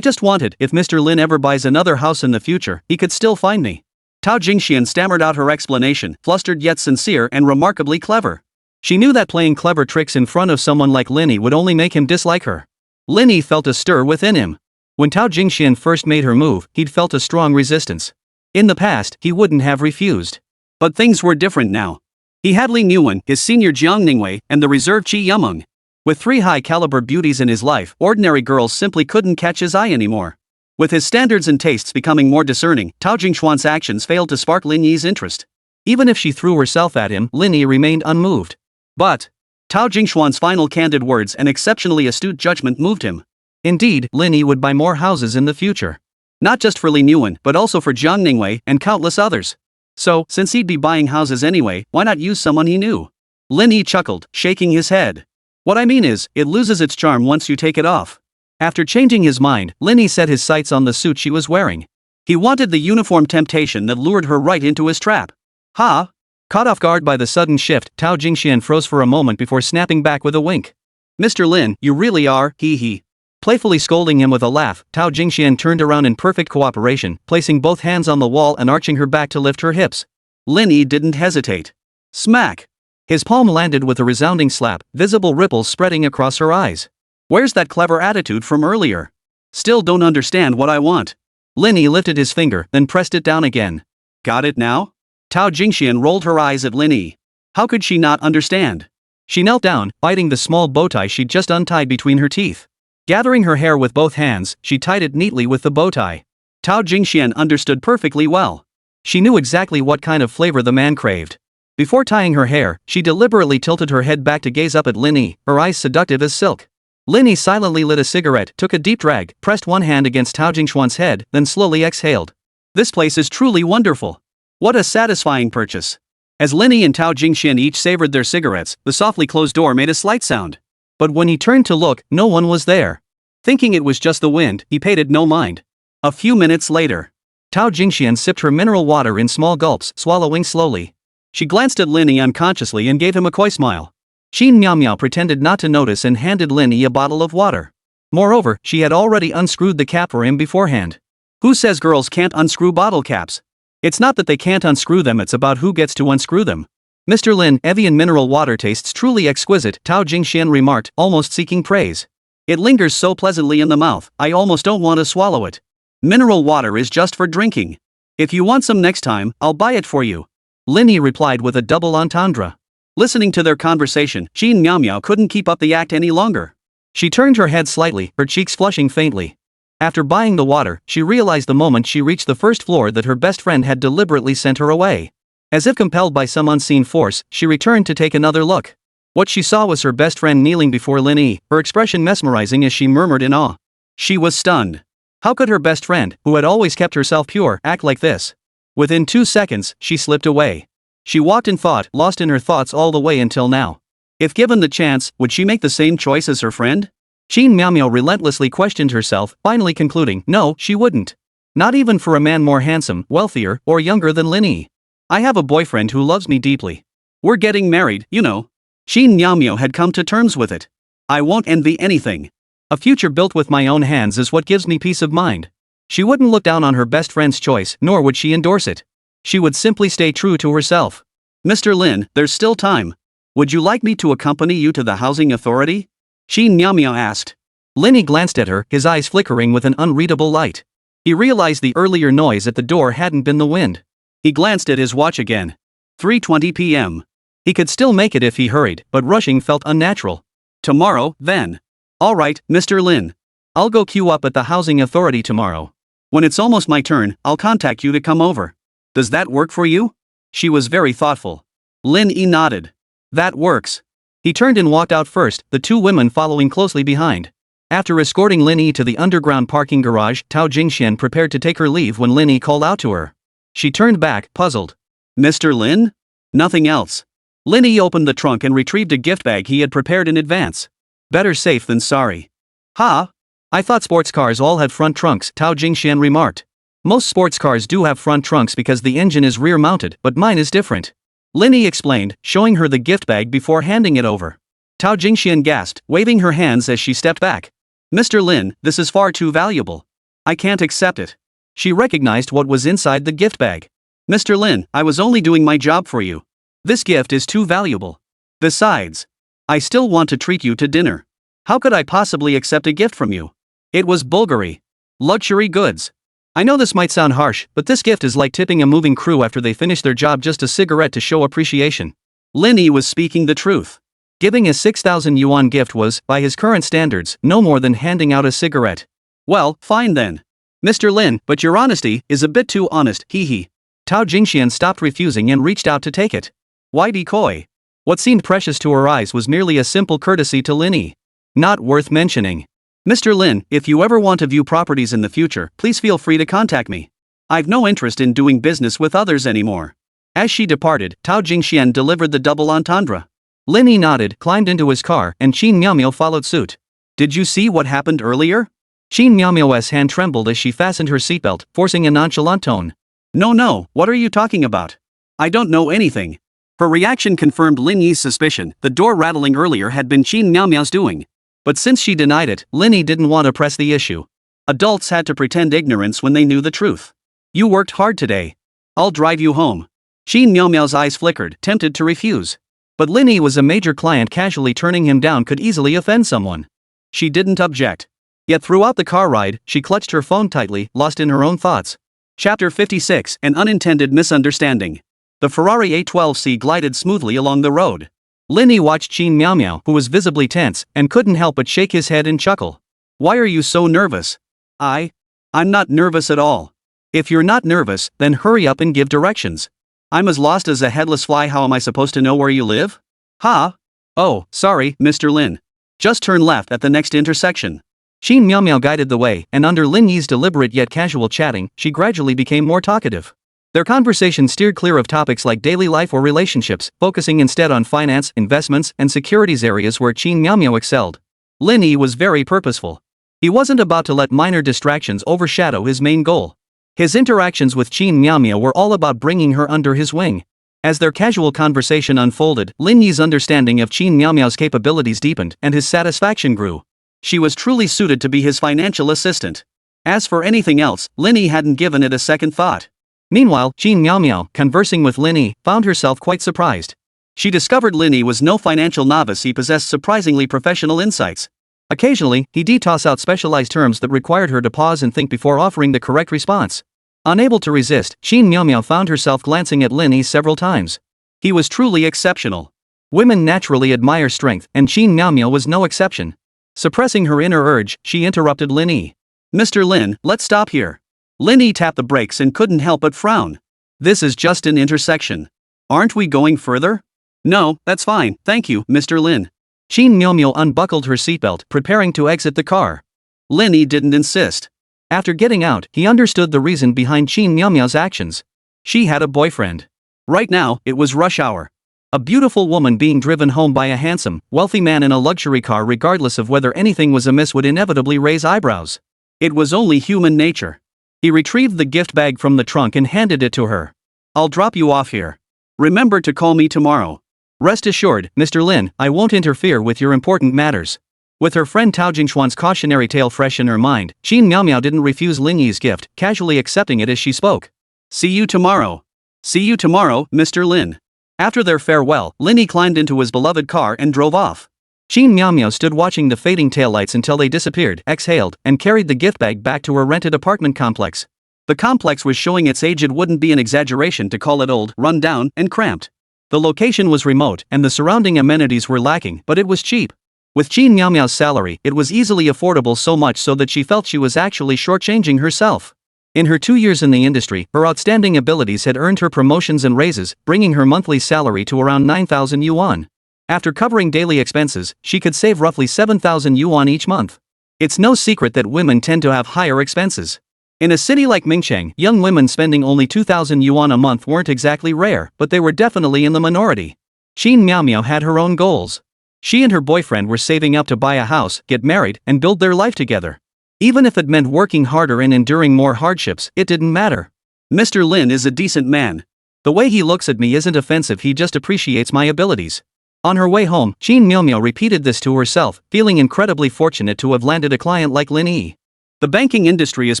just wanted, if Mr. Lin ever buys another house in the future, he could still find me. Tao Jingxian stammered out her explanation, flustered yet sincere and remarkably clever. She knew that playing clever tricks in front of someone like Lin Yi would only make him dislike her. Lin Yi felt a stir within him. When Tao Jingxian first made her move, he'd felt a strong resistance. In the past, he wouldn't have refused. But things were different now. He had Li Muan, his senior Jiang Ningwei, and the reserve Qi Yumeng. With 3 high-caliber beauties in his life, ordinary girls simply couldn't catch his eye anymore. With his standards and tastes becoming more discerning, Tao Jingxuan's actions failed to spark Lin Yi's interest. Even if she threw herself at him, Lin Yi remained unmoved. But Tao Jingxuan's final candid words and exceptionally astute judgment moved him. Indeed, Lin Yi would buy more houses in the future. Not just for Lin Yuan, but also for Zhang Ningwei and countless others. So, since he'd be buying houses anyway, why not use someone he knew? Lin Yi chuckled, shaking his head. What I mean is, it loses its charm once you take it off. After changing his mind, Lin Yi set his sights on the suit she was wearing. He wanted the uniform temptation that lured her right into his trap. Ha! Caught off guard by the sudden shift, Tao Jingxian froze for a moment before snapping back with a wink. Mr. Lin, you really are, hee. Playfully scolding him with a laugh, Tao Jingxian turned around in perfect cooperation, placing both hands on the wall and arching her back to lift her hips. Lin Yi didn't hesitate. Smack! His palm landed with a resounding slap, visible ripples spreading across her eyes. Where's that clever attitude from earlier? Still don't understand what I want. Lin Yi lifted his finger, then pressed it down again. Got it now? Tao Jingxian rolled her eyes at Lin Yi. How could she not understand? She knelt down, biting the small bow tie she'd just untied between her teeth. Gathering her hair with both hands, she tied it neatly with the bow tie. Tao Jingxian understood perfectly well. She knew exactly what kind of flavor the man craved. Before tying her hair, she deliberately tilted her head back to gaze up at Lin Yi, her eyes seductive as silk. Lin Yi silently lit a cigarette, took a deep drag, pressed one hand against Tao Jingxian's head, then slowly exhaled. This place is truly wonderful. What a satisfying purchase. As Lin Yi and Tao Jingxian each savored their cigarettes, the softly closed door made a slight sound. But when he turned to look, no one was there. Thinking it was just the wind, he paid it no mind. A few minutes later, Tao Jingxian sipped her mineral water in small gulps, swallowing slowly. She glanced at Lin Yi unconsciously and gave him a coy smile. Xin Miao Miao pretended not to notice and handed Lin Yi a bottle of water. Moreover, she had already unscrewed the cap for him beforehand. Who says girls can't unscrew bottle caps? It's not that they can't unscrew them, it's about who gets to unscrew them. Mr. Lin, Evian mineral water tastes truly exquisite, Tao Jingxian remarked, almost seeking praise. It lingers so pleasantly in the mouth, I almost don't want to swallow it. Mineral water is just for drinking. If you want some next time, I'll buy it for you. Lin Yi replied with a double entendre. Listening to their conversation, Xin Miao Miao couldn't keep up the act any longer. She turned her head slightly, her cheeks flushing faintly. After buying the water, she realized the moment she reached the first floor that her best friend had deliberately sent her away. As if compelled by some unseen force, she returned to take another look. What she saw was her best friend kneeling before Lin Yi, her expression mesmerizing as she murmured in awe. She was stunned. How could her best friend, who had always kept herself pure, act like this? Within 2 seconds, she slipped away. She walked in thought, lost in her thoughts all the way until now. If given the chance, would she make the same choice as her friend? Xin Miao Miao relentlessly questioned herself, finally concluding, no, she wouldn't. Not even for a man more handsome, wealthier, or younger than Lin Yi. I have a boyfriend who loves me deeply. We're getting married, you know. Xin Miao Miao had come to terms with it. I won't envy anything. A future built with my own hands is what gives me peace of mind. She wouldn't look down on her best friend's choice, nor would she endorse it. She would simply stay true to herself. Mr. Lin, there's still time. Would you like me to accompany you to the housing authority? Xin Miao Miao asked. Lin Yi glanced at her, his eyes flickering with an unreadable light. He realized the earlier noise at the door hadn't been the wind. He glanced at his watch again. 3:20 p.m. He could still make it if he hurried, but rushing felt unnatural. Tomorrow, then. All right, Mr. Lin. I'll go queue up at the housing authority tomorrow. When it's almost my turn, I'll contact you to come over. Does that work for you? She was very thoughtful. Lin Yi nodded. That works. He turned and walked out first, the two women following closely behind. After escorting Lin Yi to the underground parking garage, Tao Jingxian prepared to take her leave when Lin Yi called out to her. She turned back, puzzled. Mr. Lin? Nothing else. Lin Yi opened the trunk and retrieved a gift bag he had prepared in advance. Better safe than sorry. Ha! I thought sports cars all had front trunks, Tao Jingxian remarked. Most sports cars do have front trunks because the engine is rear-mounted, but mine is different. Lin Yi explained, showing her the gift bag before handing it over. Tao Jingxian gasped, waving her hands as she stepped back. Mr. Lin, this is far too valuable. I can't accept it. She recognized what was inside the gift bag. Mr. Lin, I was only doing my job for you. This gift is too valuable. Besides, I still want to treat you to dinner. How could I possibly accept a gift from you? It was Bulgari. Luxury goods. I know this might sound harsh, but this gift is like tipping a moving crew after they finish their job, just a cigarette to show appreciation. Lin Yi was speaking the truth. Giving a 6,000 yuan gift was, by his current standards, no more than handing out a cigarette. Well, fine then. Mr. Lin, but your honesty is a bit too honest, hee. Tao Jingxian stopped refusing and reached out to take it. Why be coy? What seemed precious to her eyes was merely a simple courtesy to Lin Yi. Not worth mentioning. Mr. Lin, if you ever want to view properties in the future, please feel free to contact me. I've no interest in doing business with others anymore. As she departed, Tao Jingxian delivered the double entendre. Lin Yi nodded, climbed into his car, and Qin Miaomiao followed suit. Did you see what happened earlier? Qin Miaomiao's hand trembled as she fastened her seatbelt, forcing a nonchalant tone. No, what are you talking about? I don't know anything. Her reaction confirmed Lin Yi's suspicion. The door rattling earlier had been Qin Miaomiao's doing. But since she denied it, Lin Yi didn't want to press the issue. Adults had to pretend ignorance when they knew the truth. You worked hard today. I'll drive you home. Qin Miaomiao's eyes flickered, tempted to refuse. But Lin Yi was a major client, casually turning him down could easily offend someone. She didn't object. Yet throughout the car ride, she clutched her phone tightly, lost in her own thoughts. Chapter 56, An Unintended Misunderstanding. The Ferrari A12C glided smoothly along the road. Lin Yi watched Qin Miaomiao, who was visibly tense, and couldn't help but shake his head and chuckle. Why are you so nervous? I'm not nervous at all. If you're not nervous, then hurry up and give directions. I'm as lost as a headless fly. How am I supposed to know where you live? Ha! Oh, sorry, Mr. Lin. Just turn left at the next intersection. Qin Miaomiao guided the way, and under Lin Yi's deliberate yet casual chatting, she gradually became more talkative. Their conversation steered clear of topics like daily life or relationships, focusing instead on finance, investments, and securities, areas where Qin Miaomiao excelled. Lin Yi was very purposeful. He wasn't about to let minor distractions overshadow his main goal. His interactions with Qin Miaomiao were all about bringing her under his wing. As their casual conversation unfolded, Lin Yi's understanding of Qin Miaomiao's capabilities deepened, and his satisfaction grew. She was truly suited to be his financial assistant. As for anything else, Lin Yi hadn't given it a second thought. Meanwhile, Qin Miaomiao, conversing with Lin Yi, found herself quite surprised. She discovered Lin Yi was no financial novice. He possessed surprisingly professional insights. Occasionally, he did toss out specialized terms that required her to pause and think before offering the correct response. Unable to resist, Qin Miaomiao found herself glancing at Lin Yi several times. He was truly exceptional. Women naturally admire strength, and Qin Miaomiao was no exception. Suppressing her inner urge, she interrupted Lin Yi. Mr. Lin, let's stop here. Lin Yi tapped the brakes and couldn't help but frown. This is just an intersection. Aren't we going further? No, that's fine, thank you, Mr. Lin. Qin Miaomiao unbuckled her seatbelt, preparing to exit the car. Lin Yi didn't insist. After getting out, he understood the reason behind Qin Miaomiao's actions. She had a boyfriend. Right now, it was rush hour. A beautiful woman being driven home by a handsome, wealthy man in a luxury car, regardless of whether anything was amiss, would inevitably raise eyebrows. It was only human nature. He retrieved the gift bag from the trunk and handed it to her. I'll drop you off here. Remember to call me tomorrow. Rest assured, Mr. Lin, I won't interfere with your important matters. With her friend Tao Jingxuan's cautionary tale fresh in her mind, Qin Miaomiao didn't refuse Lin Yi's gift, casually accepting it as she spoke. See you tomorrow. See you tomorrow, Mr. Lin. After their farewell, Lin Yi climbed into his beloved car and drove off. Qin Miaomiao stood watching the fading taillights until they disappeared, exhaled, and carried the gift bag back to her rented apartment complex. The complex was showing its age. It wouldn't be an exaggeration to call it old, run down, and cramped. The location was remote, and the surrounding amenities were lacking, but it was cheap. With Qin Miaomiao's salary, it was easily affordable, so much so that she felt she was actually shortchanging herself. In her 2 years in the industry, her outstanding abilities had earned her promotions and raises, bringing her monthly salary to around 9,000 yuan. After covering daily expenses, she could save roughly 7,000 yuan each month. It's no secret that women tend to have higher expenses. In a city like Mingcheng, young women spending only 2,000 yuan a month weren't exactly rare, but they were definitely in the minority. Qin Miaomiao had her own goals. She and her boyfriend were saving up to buy a house, get married, and build their life together. Even if it meant working harder and enduring more hardships, it didn't matter. Mr. Lin is a decent man. The way he looks at me isn't offensive, he just appreciates my abilities. On her way home, Qin Miaomiao repeated this to herself, feeling incredibly fortunate to have landed a client like Lin Yi. The banking industry is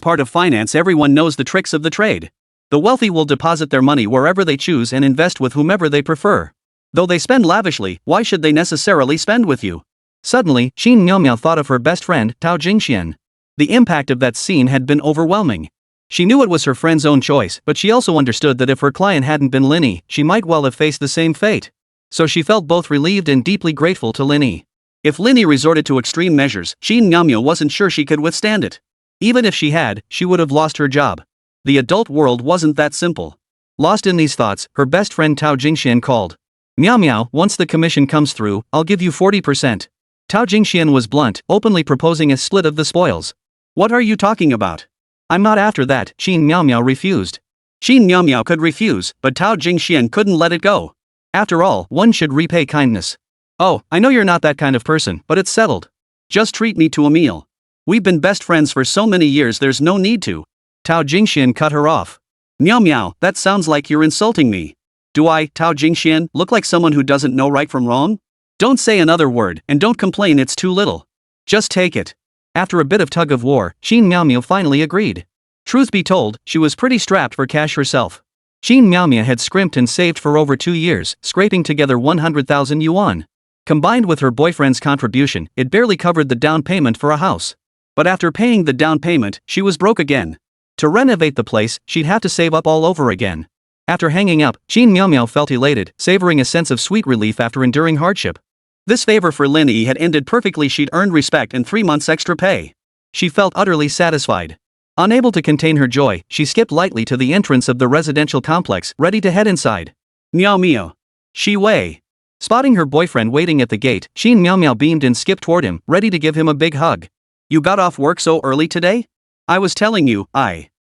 part of finance. Everyone knows the tricks of the trade. The wealthy will deposit their money wherever they choose and invest with whomever they prefer. Though they spend lavishly, why should they necessarily spend with you? Suddenly, Qin Miaomiao thought of her best friend, Tao Jingxian. The impact of that scene had been overwhelming. She knew it was her friend's own choice, but she also understood that if her client hadn't been Lin Yi, she might well have faced the same fate. So she felt both relieved and deeply grateful to Lin Yi. If Lin Yi resorted to extreme measures, Qin Miaomiao wasn't sure she could withstand it. Even if she had, she would have lost her job. The adult world wasn't that simple. Lost in these thoughts, her best friend Tao Jingxian called. Miaomiao, once the commission comes through, I'll give you 40%. Tao Jingxian was blunt, openly proposing a split of the spoils. What are you talking about? I'm not after that, Qin Miao Miao refused. Qin Miao Miao could refuse, but Tao Jingxian couldn't let it go. After all, one should repay kindness. Oh, I know you're not that kind of person, but it's settled. Just treat me to a meal. We've been best friends for so many years, there's no need to. Tao Jingxian cut her off. Miao Miao, that sounds like you're insulting me. Do I, Tao Jingxian, look like someone who doesn't know right from wrong? Don't say another word, and don't complain it's too little. Just take it. After a bit of tug of war, Qin Miao Miao finally agreed. Truth be told, she was pretty strapped for cash herself. Qin Miao Miao had scrimped and saved for over 2 years, scraping together 100,000 yuan. Combined with her boyfriend's contribution, it barely covered the down payment for a house. But after paying the down payment, she was broke again. To renovate the place, she'd have to save up all over again. After hanging up, Qin Miao Miao felt elated, savoring a sense of sweet relief after enduring hardship. This favor for Lin Yi had ended perfectly. She'd earned respect and 3 months extra pay. She felt utterly satisfied. Unable to contain her joy, she skipped lightly to the entrance of the residential complex, ready to head inside. Miao Miao. Shi Wei. Spotting her boyfriend waiting at the gate, Qin Miao Miao beamed and skipped toward him, ready to give him a big hug. You got off work so early today? I was telling you,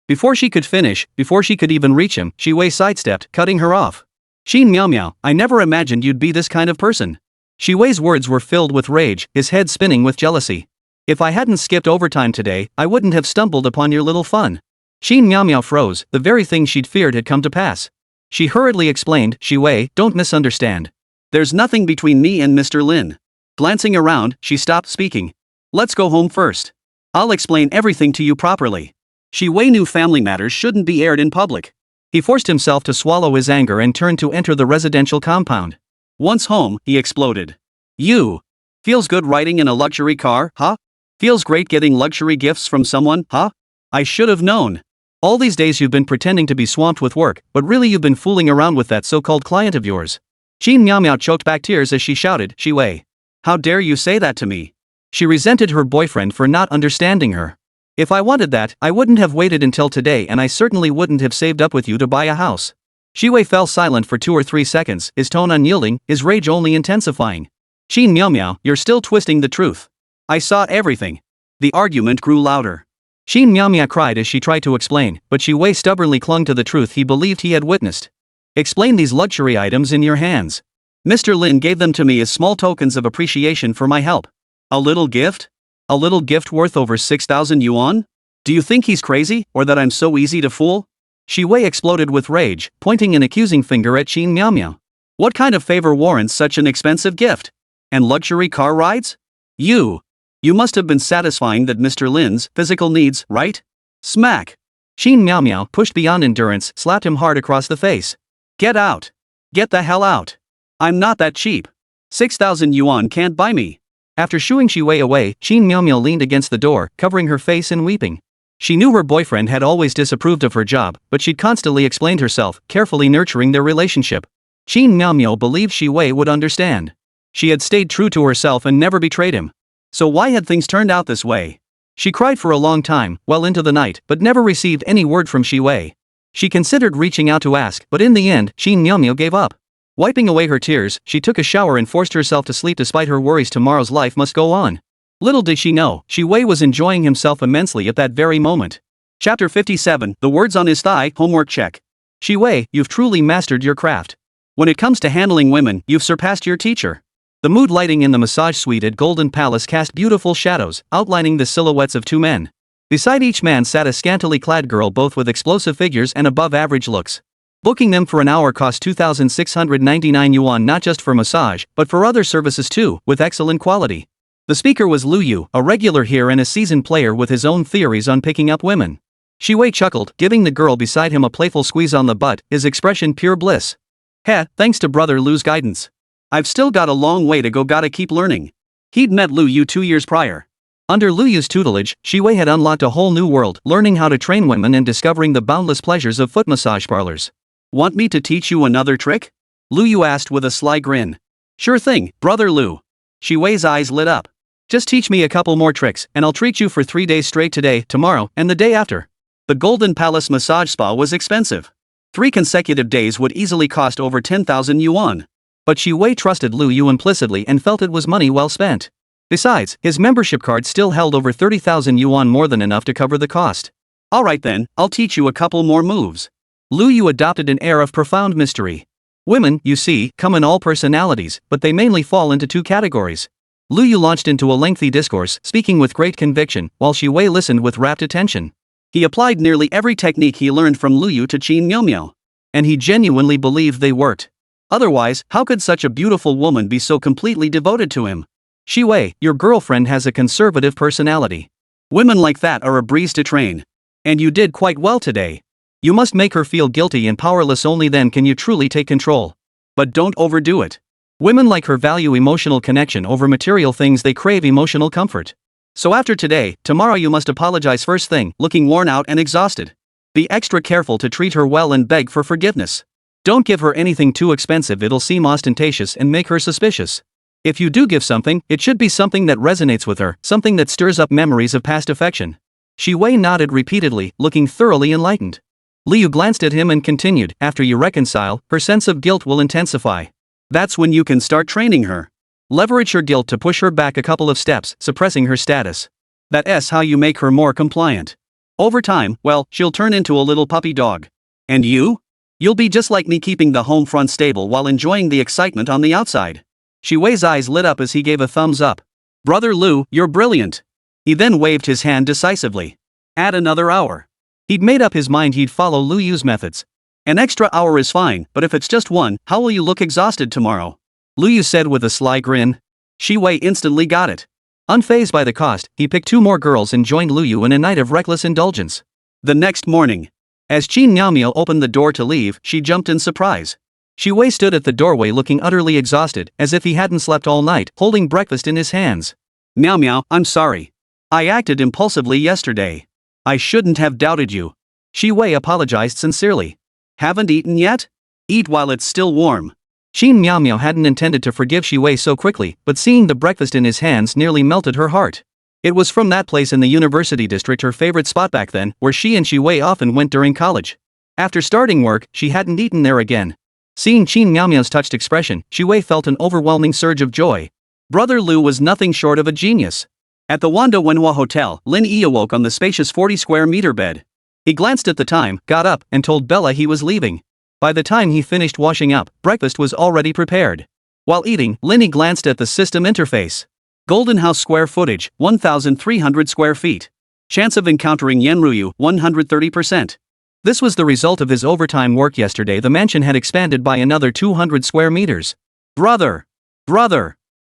Before she could finish, before she could even reach him, Shi Wei sidestepped, cutting her off. Qin Miao Miao, I never imagined you'd be this kind of person. Shi Wei's words were filled with rage, his head spinning with jealousy. If I hadn't skipped overtime today, I wouldn't have stumbled upon your little fun. Qin Miao Miao froze, the very thing she'd feared had come to pass. She hurriedly explained, Shi Wei, don't misunderstand. There's nothing between me and Mr. Lin. Glancing around, she stopped speaking. Let's go home first. I'll explain everything to you properly. Shi Wei knew family matters shouldn't be aired in public. He forced himself to swallow his anger and turned to enter the residential compound. Once home, he exploded. You. Feels good riding in a luxury car, huh? Feels great getting luxury gifts from someone, huh? I should have known. All these days you've been pretending to be swamped with work, but really you've been fooling around with that so-called client of yours. Qin Miao Miao choked back tears as she shouted, Shi Wei. How dare you say that to me? She resented her boyfriend for not understanding her. If I wanted that, I wouldn't have waited until today, and I certainly wouldn't have saved up with you to buy a house. Shi Wei fell silent for 2 or 3 seconds, his tone unyielding, his rage only intensifying. Qin Miao Miao, you're still twisting the truth. I saw everything. The argument grew louder. Qin Miao Miao cried as she tried to explain, but Shi Wei stubbornly clung to the truth he believed he had witnessed. Explain these luxury items in your hands. Mr. Lin gave them to me as small tokens of appreciation for my help. A little gift? A little gift worth over 6,000 yuan? Do you think he's crazy, or that I'm so easy to fool? Shi Wei exploded with rage, pointing an accusing finger at Qin Miao Miao. What kind of favor warrants such an expensive gift? And luxury car rides? You must have been satisfying that Mr. Lin's physical needs, right? Smack! Qin Miao Miao, pushed beyond endurance, slapped him hard across the face. Get out! Get the hell out! I'm not that cheap. 6,000 yuan can't buy me. After shooing Shi Wei away, Qin Miao Miao leaned against the door, covering her face and weeping. She knew her boyfriend had always disapproved of her job, but she'd constantly explained herself, carefully nurturing their relationship. Qin Miao Miao believed Shi Wei would understand. She had stayed true to herself and never betrayed him. So why had things turned out this way? She cried for a long time, well into the night, but never received any word from Shi Wei. She considered reaching out to ask, but in the end, Qin Miao Miao gave up. Wiping away her tears, she took a shower and forced herself to sleep despite her worries tomorrow's life must go on. Little did she know, Shi Wei was enjoying himself immensely at that very moment. Chapter 57, The Words on His Thigh, Homework Check. Shi Wei, you've truly mastered your craft. When it comes to handling women, you've surpassed your teacher. The mood lighting in the massage suite at Golden Palace cast beautiful shadows, outlining the silhouettes of 2 men. Beside each man sat a scantily clad girl, both with explosive figures and above-average looks. Booking them for an hour cost 2,699 yuan, not just for massage, but for other services too, with excellent quality. The speaker was Lin Yi, a regular here and a seasoned player with his own theories on picking up women. Shi Wei chuckled, giving the girl beside him a playful squeeze on the butt, his expression pure bliss. Heh, thanks to Brother Lu's guidance. I've still got a long way to go, gotta keep learning. He'd met Lin Yi 2 years prior. Under Lin Yi's tutelage, Shi Wei had unlocked a whole new world, learning how to train women and discovering the boundless pleasures of foot massage parlors. Want me to teach you another trick? Lin Yi asked with a sly grin. Sure thing, Brother Lu. Shi Wei's eyes lit up. Just teach me a couple more tricks, and I'll treat you for 3 days straight today, tomorrow, and the day after. The Golden Palace massage spa was expensive. 3 consecutive days would easily cost over 10,000 yuan. But Shi Wei trusted Lin Yi implicitly and felt it was money well spent. Besides, his membership card still held over 30,000 yuan, more than enough to cover the cost. Alright then, I'll teach you a couple more moves. Lu Yu adopted an air of profound mystery. Women, you see, come in all personalities, but they mainly fall into two categories. Lu Yu launched into a lengthy discourse, speaking with great conviction, while Shi Wei listened with rapt attention. He applied nearly every technique he learned from Lu Yu to Qin Miao. And he genuinely believed they worked. Otherwise, how could such a beautiful woman be so completely devoted to him? Shi Wei, your girlfriend has a conservative personality. Women like that are a breeze to train. And you did quite well today. You must make her feel guilty and powerless, only then can you truly take control. But don't overdo it. Women like her value emotional connection over material things, they crave emotional comfort. So after today, tomorrow you must apologize first thing, looking worn out and exhausted. Be extra careful to treat her well and beg for forgiveness. Don't give her anything too expensive, it'll seem ostentatious and make her suspicious. If you do give something, it should be something that resonates with her, something that stirs up memories of past affection. Shi Wei nodded repeatedly, looking thoroughly enlightened. Liu glanced at him and continued, after you reconcile, her sense of guilt will intensify. That's when you can start training her. Leverage her guilt to push her back a couple of steps, suppressing her status. That's how you make her more compliant. Over time, well, she'll turn into a little puppy dog. And you? You'll be just like me, keeping the home front stable while enjoying the excitement on the outside. Shi Wei's eyes lit up as he gave a thumbs up. Brother Lu, you're brilliant. He then waved his hand decisively. Add another hour. He'd made up his mind he'd follow Lu Yu's methods. An extra hour is fine, but if it's just one, how will you look exhausted tomorrow? Lu Yu said with a sly grin. Shi Wei instantly got it. Unfazed by the cost, he picked two more girls and joined Lu Yu in a night of reckless indulgence. The next morning, as Qin Miao opened the door to leave, she jumped in surprise. Shi Wei stood at the doorway looking utterly exhausted, as if he hadn't slept all night, holding breakfast in his hands. Miao, I'm sorry. I acted impulsively yesterday. I shouldn't have doubted you. Shi Wei apologized sincerely. Haven't eaten yet? Eat while it's still warm. Qin Miao hadn't intended to forgive Shi Wei so quickly, but seeing the breakfast in his hands nearly melted her heart. It was from that place in the university district, her favorite spot back then, where she and Shi Wei often went during college. After starting work, she hadn't eaten there again. Seeing Qin Miao's touched expression, Shi Wei felt an overwhelming surge of joy. Brother Lu was nothing short of a genius. At the Wanda Wenhua Hotel, Lin Yi awoke on the spacious 40-square-meter bed. He glanced at the time, got up, and told Bella he was leaving. By the time he finished washing up, breakfast was already prepared. While eating, Lin Yi glanced at the system interface. Golden House square footage, 1,300 square feet. Chance of encountering Yenryu, 130%. This was the result of his overtime work yesterday. The mansion had expanded by another 200 square meters. Brother!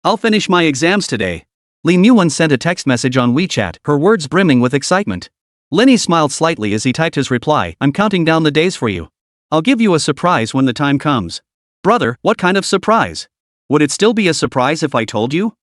I'll finish my exams today. Li Muan sent a text message on WeChat, her words brimming with excitement. Lin Yi smiled slightly as he typed his reply, I'm counting down the days for you. I'll give you a surprise when the time comes. Brother, what kind of surprise? Would it still be a surprise if I told you?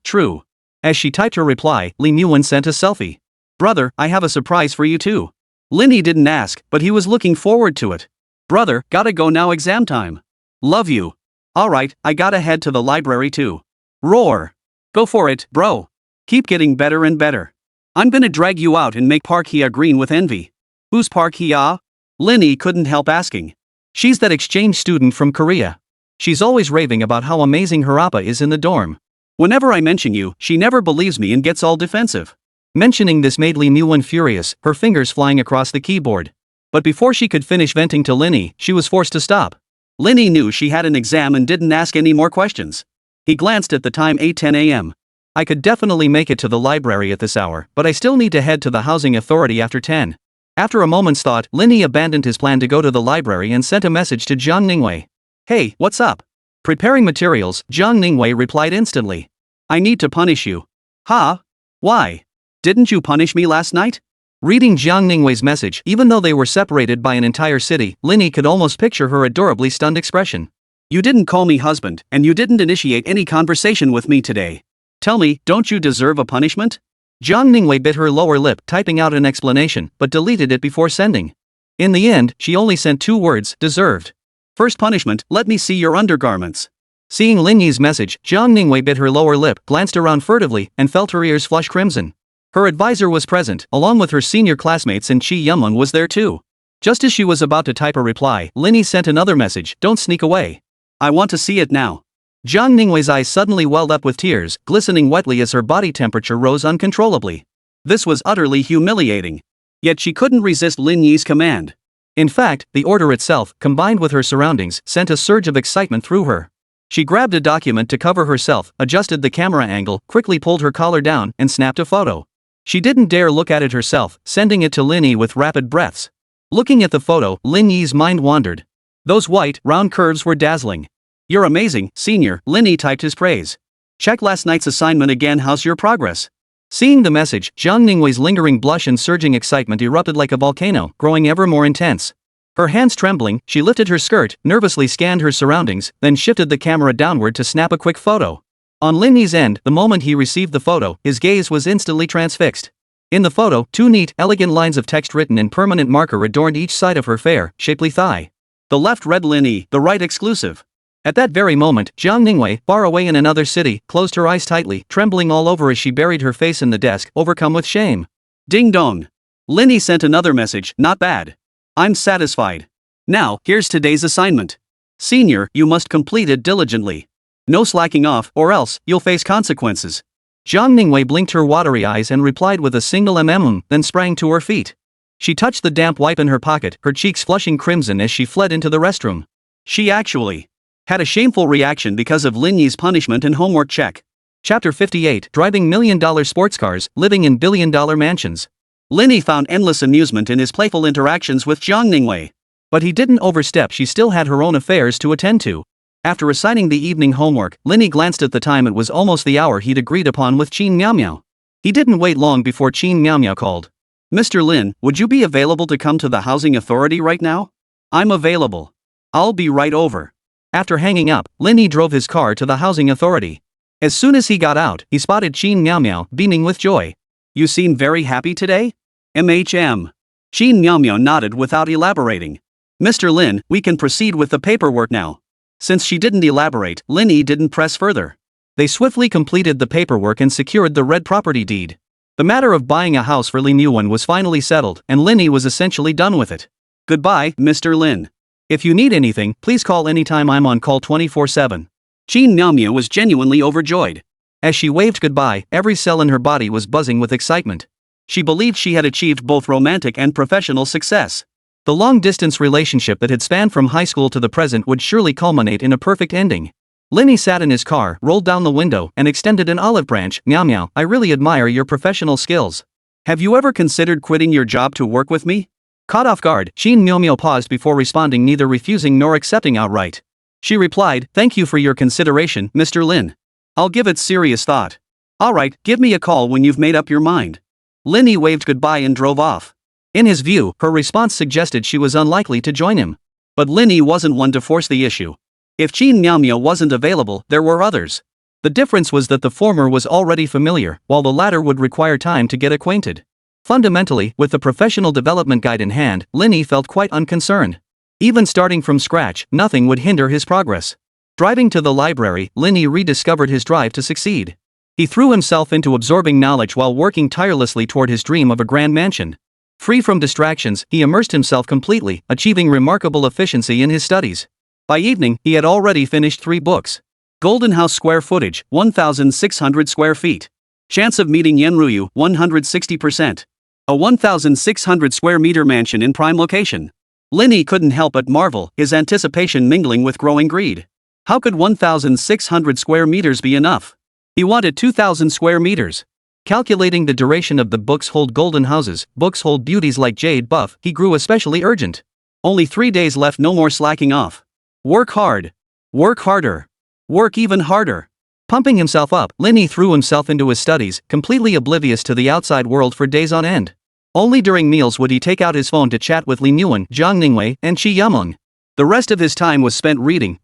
True. As she typed her reply, Li Muan sent a selfie. Brother, I have a surprise for you too. Lin Yi didn't ask, but he was looking forward to it. Brother, gotta go now, exam time. Love you. Alright, I gotta head to the library too. Roar. Go for it, bro. Keep getting better and better. I'm gonna drag you out and make Park Hya green with envy. Who's Park Hya? Lin Yi couldn't help asking. She's that exchange student from Korea. She's always raving about how amazing her appa is in the dorm. Whenever I mention you, she never believes me and gets all defensive. Mentioning this made Li Muan furious, her fingers flying across the keyboard. But before she could finish venting to Lin Yi, she was forced to stop. Lin Yi knew she had an exam and didn't ask any more questions. He glanced at the time, 8:10 a.m. I could definitely make it to the library at this hour, but I still need to head to the housing authority after 10. After a moment's thought, Lin Yi abandoned his plan to go to the library and sent a message to Zhang Ningwei. Hey, what's up? Preparing materials, Zhang Ningwei replied instantly. I need to punish you. Huh? Why? Didn't you punish me last night? Reading Zhang Ningwei's message, even though they were separated by an entire city, Lin Yi could almost picture her adorably stunned expression. You didn't call me husband, and you didn't initiate any conversation with me today. Tell me, don't you deserve a punishment? Zhang Ningwei bit her lower lip, typing out an explanation, but deleted it before sending. In the end, she only sent 2 words, deserved. First punishment, let me see your undergarments. Seeing Lin Yi's message, Zhang Ningwei bit her lower lip, glanced around furtively, and felt her ears flush crimson. Her advisor was present, along with her senior classmates, and Qi Yunlun was there too. Just as she was about to type a reply, Lin Yi sent another message, don't sneak away. I want to see it now. Zhang Ningwei's eyes suddenly welled up with tears, glistening wetly as her body temperature rose uncontrollably. This was utterly humiliating. Yet she couldn't resist Lin Yi's command. In fact, the order itself, combined with her surroundings, sent a surge of excitement through her. She grabbed a document to cover herself, adjusted the camera angle, quickly pulled her collar down, and snapped a photo. She didn't dare look at it herself, sending it to Lin Yi with rapid breaths. Looking at the photo, Lin Yi's mind wandered. Those white, round curves were dazzling. "You're amazing, senior," Lin Yi typed his praise. "Check last night's assignment again, how's your progress?" Seeing the message, Zhang Ningwei's lingering blush and surging excitement erupted like a volcano, growing ever more intense. Her hands trembling, she lifted her skirt, nervously scanned her surroundings, then shifted the camera downward to snap a quick photo. On Lin Yi's end, the moment he received the photo, his gaze was instantly transfixed. In the photo, two neat, elegant lines of text written in permanent marker adorned each side of her fair, shapely thigh. The left read Lin Yi, the right exclusive. At that very moment, Zhang Ningwei, far away in another city, closed her eyes tightly, trembling all over as she buried her face in the desk, overcome with shame. Ding dong. Lin Yi sent another message, "Not bad. I'm satisfied. Now, here's today's assignment. Senior, you must complete it diligently. No slacking off, or else, you'll face consequences." Zhang Ningwei blinked her watery eyes and replied with a single then sprang to her feet. She touched the damp wipe in her pocket, her cheeks flushing crimson as she fled into the restroom. She actually had a shameful reaction because of Lin Yi's punishment and homework check. Chapter 58, Driving $1,000,000 Sports Cars, Living in $1,000,000,000 Mansions. Lin Yi found endless amusement in his playful interactions with Zhang Ningwei. But he didn't overstep, she still had her own affairs to attend to. After assigning the evening homework, Lin Yi glanced at the time. It was almost the hour he'd agreed upon with Qin Miao Miao. He didn't wait long before Qin Miao Miao called. "Mr. Lin, would you be available to come to the housing authority right now?" "I'm available. I'll be right over." After hanging up, Lin Yi drove his car to the housing authority. As soon as he got out, he spotted Qin Miao Miao, beaming with joy. "You seem very happy today?" "MHM." Qin Miao Miao nodded without elaborating. "Mr. Lin, we can proceed with the paperwork now." Since she didn't elaborate, Lin Yi didn't press further. They swiftly completed the paperwork and secured the red property deed. The matter of buying a house for Lin Yuan was finally settled, and Lin Yi was essentially done with it. "Goodbye, Mr. Lin. If you need anything, please call anytime. I'm on call 24/7. Qin Miao was genuinely overjoyed. As she waved goodbye, every cell in her body was buzzing with excitement. She believed she had achieved both romantic and professional success. The long-distance relationship that had spanned from high school to the present would surely culminate in a perfect ending. Lin Yi sat in his car, rolled down the window, and extended an olive branch. "Miao Miao, I really admire your professional skills. Have you ever considered quitting your job to work with me?" Caught off guard, Qin Miao Miao paused before responding, neither refusing nor accepting outright. She replied, "Thank you for your consideration, Mr. Lin. I'll give it serious thought." "Alright, give me a call when you've made up your mind." Lin Yi waved goodbye and drove off. In his view, her response suggested she was unlikely to join him. But Lin Yi wasn't one to force the issue. If Qin Miao Miao wasn't available, there were others. The difference was that the former was already familiar, while the latter would require time to get acquainted. Fundamentally, with the professional development guide in hand, Lin Yi felt quite unconcerned. Even starting from scratch, nothing would hinder his progress. Driving to the library, Lin Yi rediscovered his drive to succeed. He threw himself into absorbing knowledge while working tirelessly toward his dream of a grand mansion. Free from distractions, he immersed himself completely, achieving remarkable efficiency in his studies. By evening, he had already finished 3 books. Golden House Square Footage, 1,600 square feet. Chance of meeting Yenryu, 160%. A 1,600 square meter mansion in prime location. Lin Yi couldn't help but marvel, his anticipation mingling with growing greed. How could 1,600 square meters be enough? He wanted 2,000 square meters. Calculating the duration of the books hold golden houses, books hold beauties like Jade Buff, he grew especially urgent. Only 3 days left, no more slacking off. Work hard. Work harder. Work even harder. Pumping himself up, Lin Yi threw himself into his studies, completely oblivious to the outside world for days on end. Only during meals would he take out his phone to chat with Lin Yuan, Zhang Ningwei, and Qi Yameng. The rest of his time was spent reading.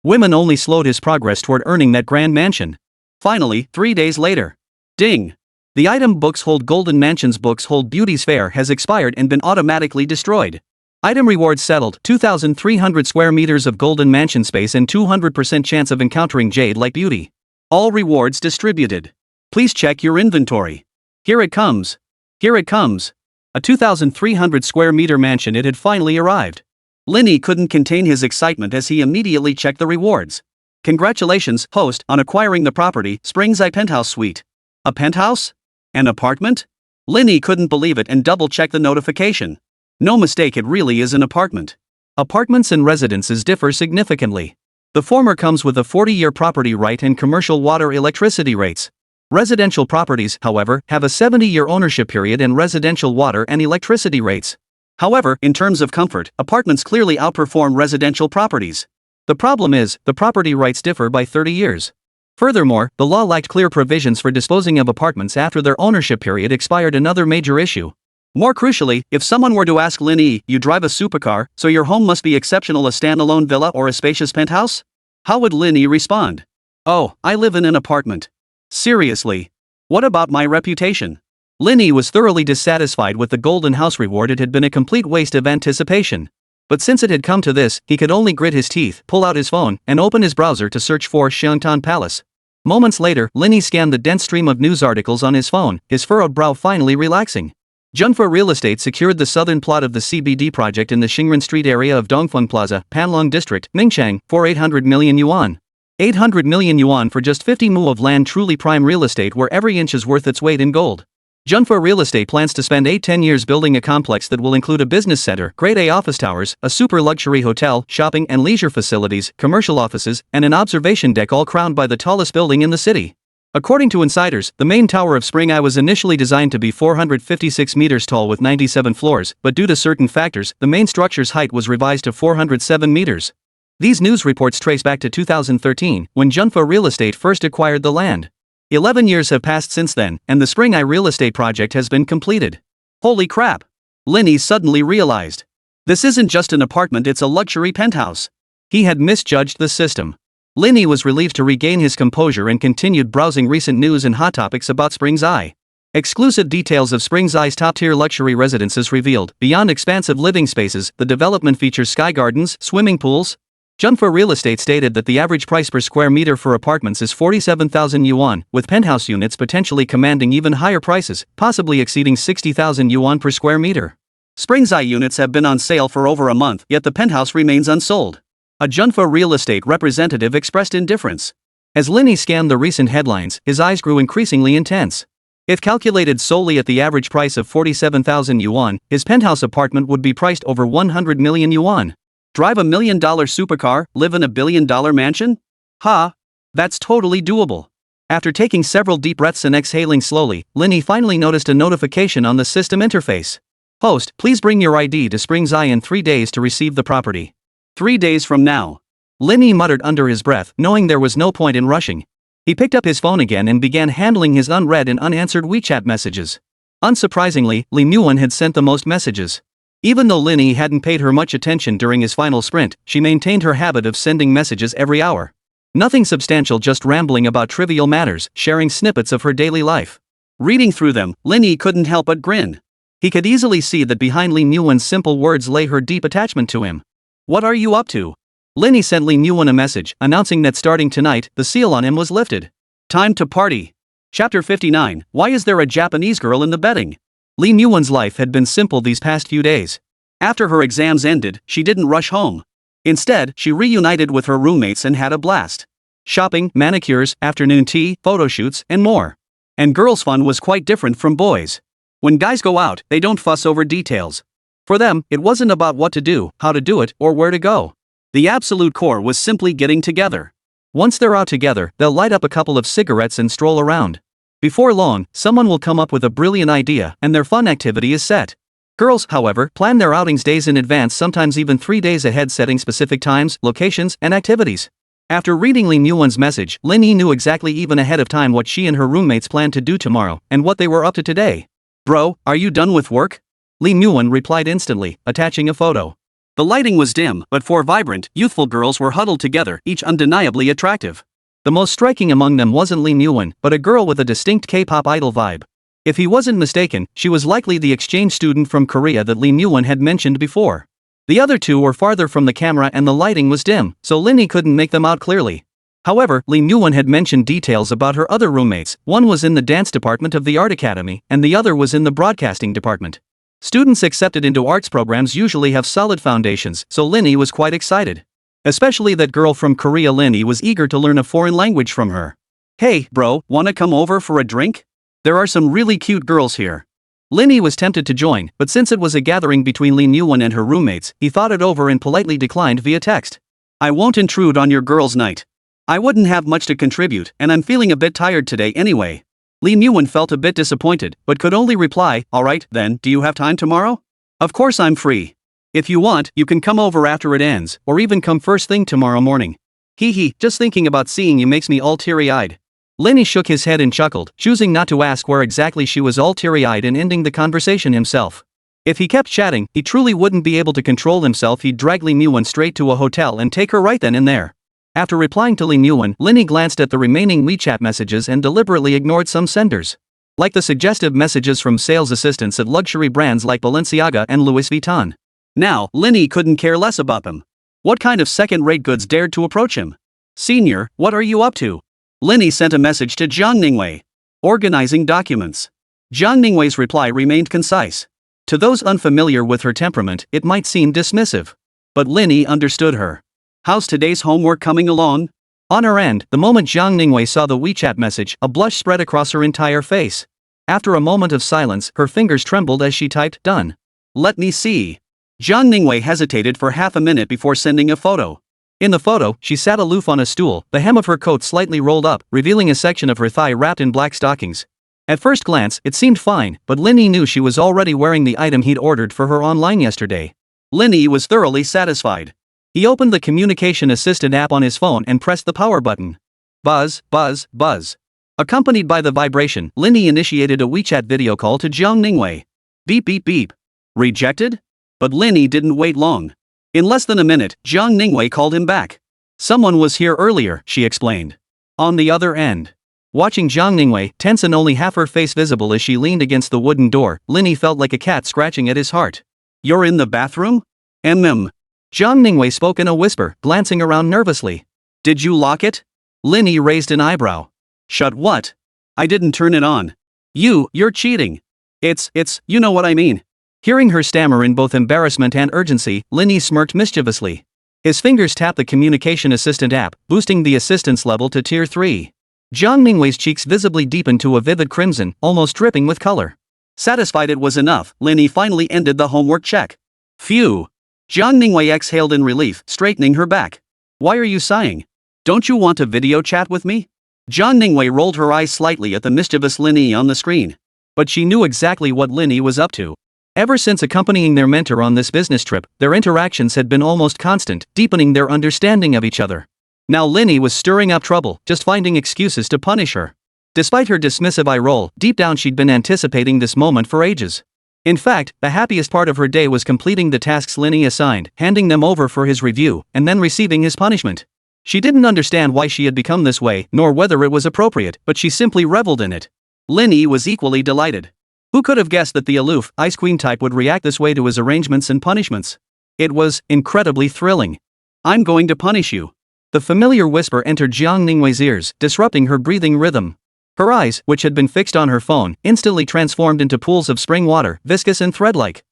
Women only slowed his progress toward earning that grand mansion. Finally, 3 days later. Ding! The item Books Hold Golden Mansions Books Hold Beauties Fair has expired and been automatically destroyed. Item rewards settled, 2,300 square meters of golden mansion space and 200% chance of encountering jade-like beauty. All rewards distributed. Please check your inventory. Here it comes. Here it comes. A 2,300 square meter mansion. It had finally arrived. Lin Yi couldn't contain his excitement as he immediately checked the rewards. Congratulations, host, on acquiring the property, Springs Eye Penthouse Suite. A penthouse? An apartment? Lin Yi couldn't believe it and double-checked the notification. No mistake, it really is an apartment. Apartments and residences differ significantly. The former comes with a 40-year property right and commercial water electricity rates. Residential properties, however, have a 70-year ownership period and residential water and electricity rates. However, in terms of comfort, apartments clearly outperform residential properties. The problem is, the property rights differ by 30 years. Furthermore, the law lacked clear provisions for disposing of apartments after their ownership period expired, another major issue. More crucially, if someone were to ask Lin Yi, you drive a supercar, so your home must be exceptional, a standalone villa or a spacious penthouse? How would Lin Yi respond? Oh, I live in an apartment. Seriously? What about my reputation? Lin Yi was thoroughly dissatisfied with the Golden House reward. It had been a complete waste of anticipation. But since it had come to this, he could only grit his teeth, pull out his phone, and open his browser to search for Xiangtan Palace. Moments later, Lin Yi scanned the dense stream of news articles on his phone, his furrowed brow finally relaxing. Junfa Real Estate secured the southern plot of the CBD project in the Xingren Street area of Dongfeng Plaza, Panlong District, Ningxiang, for 800 million yuan. 800 million yuan for just 50 mu of land, truly prime real estate where every inch is worth its weight in gold. Junfa Real Estate plans to spend 8-10 years building a complex that will include a business center, grade A office towers, a super luxury hotel, shopping and leisure facilities, commercial offices, and an observation deck, all crowned by the tallest building in the city. According to insiders, the main tower of Spring Eye was initially designed to be 456 meters tall with 97 floors, but due to certain factors, the main structure's height was revised to 407 meters. These news reports trace back to 2013, when Junfa Real Estate first acquired the land. 11 years have passed since then, and the Spring Eye Real Estate project has been completed. Holy crap! Lin Yi suddenly realized. This isn't just an apartment, it's a luxury penthouse. He had misjudged the system. Lin Yi was relieved to regain his composure and continued browsing recent news and hot topics about Springs Eye. Exclusive details of Springs Eye's top-tier luxury residences revealed. Beyond expansive living spaces, the development features sky gardens, swimming pools. Junfa Real Estate stated that the average price per square meter for apartments is 47,000 yuan, with penthouse units potentially commanding even higher prices, possibly exceeding 60,000 yuan per square meter. Springs Eye units have been on sale for over a month, yet the penthouse remains unsold. A Junfa Real Estate representative expressed indifference. As Lin Yi scanned the recent headlines, his eyes grew increasingly intense. If calculated solely at the average price of 47,000 yuan, his penthouse apartment would be priced over 100 million yuan. Drive $1 million supercar, live in $1 billion mansion? Ha! That's totally doable. After taking several deep breaths and exhaling slowly, Lin Yi finally noticed a notification on the system interface. Host, please bring your ID to Springs Eye in 3 days to receive the property. 3 days from now. Lin Yi muttered under his breath, knowing there was no point in rushing. He picked up his phone again and began handling his unread and unanswered WeChat messages. Unsurprisingly, Lin Yi had sent the most messages. Even though Lin Yi hadn't paid her much attention during his final sprint, she maintained her habit of sending messages every hour. Nothing substantial, just rambling about trivial matters, sharing snippets of her daily life. Reading through them, Lin Yi couldn't help but grin. He could easily see that behind Lin Yi's simple words lay her deep attachment to him. What are you up to? Lin Yi sent Lin Yi a message, announcing that starting tonight, the seal on him was lifted. Time to party. Chapter 59, Why is there a Japanese girl in the bedding? Lin Yi's life had been simple these past few days. After her exams ended, she didn't rush home. Instead, she reunited with her roommates and had a blast. Shopping, manicures, afternoon tea, photo shoots, and more. And girls' fun was quite different from boys. When guys go out, they don't fuss over details. For them, it wasn't about what to do, how to do it, or where to go. The absolute core was simply getting together. Once they're out together, they'll light up a couple of cigarettes and stroll around. Before long, someone will come up with a brilliant idea, and their fun activity is set. Girls, however, plan their outings days in advance, sometimes even 3 days ahead, setting specific times, locations, and activities. After reading Lin Yi's message, Lin Yi knew exactly even ahead of time what she and her roommates planned to do tomorrow, and what they were up to today. Bro, are you done with work? Lin Yi replied instantly, attaching a photo. The lighting was dim, but four vibrant, youthful girls were huddled together, each undeniably attractive. The most striking among them wasn't Lin Yi, but a girl with a distinct K-pop idol vibe. If he wasn't mistaken, she was likely the exchange student from Korea that Lin Yi had mentioned before. The other two were farther from the camera and the lighting was dim, so Lin Yi couldn't make them out clearly. However, Lin Yi had mentioned details about her other roommates. One was in the dance department of the art academy, and the other was in the broadcasting department. Students accepted into arts programs usually have solid foundations, so Lin Yi was quite excited. Especially that girl from Korea Lin Yi was eager to learn a foreign language from her. "Hey, bro, wanna come over for a drink? There are some really cute girls here." Lin Yi was tempted to join, but since it was a gathering between Lin Yi and her roommates, he thought it over and politely declined via text. "I won't intrude on your girls' night. I wouldn't have much to contribute, and I'm feeling a bit tired today anyway." Lin Yi felt a bit disappointed, but could only reply, "Alright, then, do you have time tomorrow?" "Of course I'm free. If you want, you can come over after it ends, or even come first thing tomorrow morning. Hee, just thinking about seeing you makes me all teary-eyed." Lin Yi shook his head and chuckled, choosing not to ask where exactly she was all teary-eyed and ending the conversation himself. If he kept chatting, he truly wouldn't be able to control himself. He'd drag Lin Yi straight to a hotel and take her right then and there. After replying to Lin Yi, Lin Yi glanced at the remaining WeChat messages and deliberately ignored some senders. Like the suggestive messages from sales assistants at luxury brands like Balenciaga and Louis Vuitton. Now, Lin Yi couldn't care less about them. What kind of second-rate goods dared to approach him? "Senior, what are you up to?" Lin Yi sent a message to Zhao Liwei. "Organizing documents." Zhao Ningwei's reply remained concise. To those unfamiliar with her temperament, it might seem dismissive. But Lin Yi understood her. "How's today's homework coming along?" On her end, the moment Zhao Liwei saw the WeChat message, a blush spread across her entire face. After a moment of silence, her fingers trembled as she typed, "Done." "Let me see." Zhao Liwei hesitated for half a minute before sending a photo. In the photo, she sat aloof on a stool, the hem of her coat slightly rolled up, revealing a section of her thigh wrapped in black stockings. At first glance, it seemed fine, but Lin Yi knew she was already wearing the item he'd ordered for her online yesterday. Lin Yi was thoroughly satisfied. He opened the communication assistant app on his phone and pressed the power button. Buzz, buzz, buzz. Accompanied by the vibration, Lin Yi initiated a WeChat video call to Zhao Liwei. Beep beep beep. Rejected? But Lin Yi didn't wait long. In less than a minute, Zhao Liwei called him back. "Someone was here earlier," she explained. On the other end. Watching Zhao Liwei, tense and only half her face visible as she leaned against the wooden door, Lin Yi felt like a cat scratching at his heart. "You're in the bathroom?" Zhao Liwei spoke in a whisper, glancing around nervously. "Did you lock it?" Lin Yi raised an eyebrow. "Shut what? I didn't turn it on." You're cheating." It's, you know what I mean." Hearing her stammer in both embarrassment and urgency, Lin Yi smirked mischievously. His fingers tapped the communication assistant app, boosting the assistance level to tier 3. Zhao Liwei's cheeks visibly deepened to a vivid crimson, almost dripping with color. Satisfied it was enough, Lin Yi finally ended the homework check. Phew. Zhao Liwei exhaled in relief, straightening her back. "Why are you sighing? Don't you want a video chat with me?" Zhao Liwei rolled her eyes slightly at the mischievous Lin Yi on the screen. But she knew exactly what Lin Yi was up to. Ever since accompanying their mentor on this business trip, their interactions had been almost constant, deepening their understanding of each other. Now Lin Yi was stirring up trouble, just finding excuses to punish her. Despite her dismissive eye roll, deep down she'd been anticipating this moment for ages. In fact, the happiest part of her day was completing the tasks Lin Yi assigned, handing them over for his review, and then receiving his punishment. She didn't understand why she had become this way, nor whether it was appropriate, but she simply reveled in it. Lin Yi was equally delighted. Who could have guessed that the aloof, ice queen type would react this way to his arrangements and punishments? It was incredibly thrilling. "I'm going to punish you." The familiar whisper entered Zhao Liwei's ears, disrupting her breathing rhythm. Her eyes, which had been fixed on her phone, instantly transformed into pools of spring water, viscous and thread-like.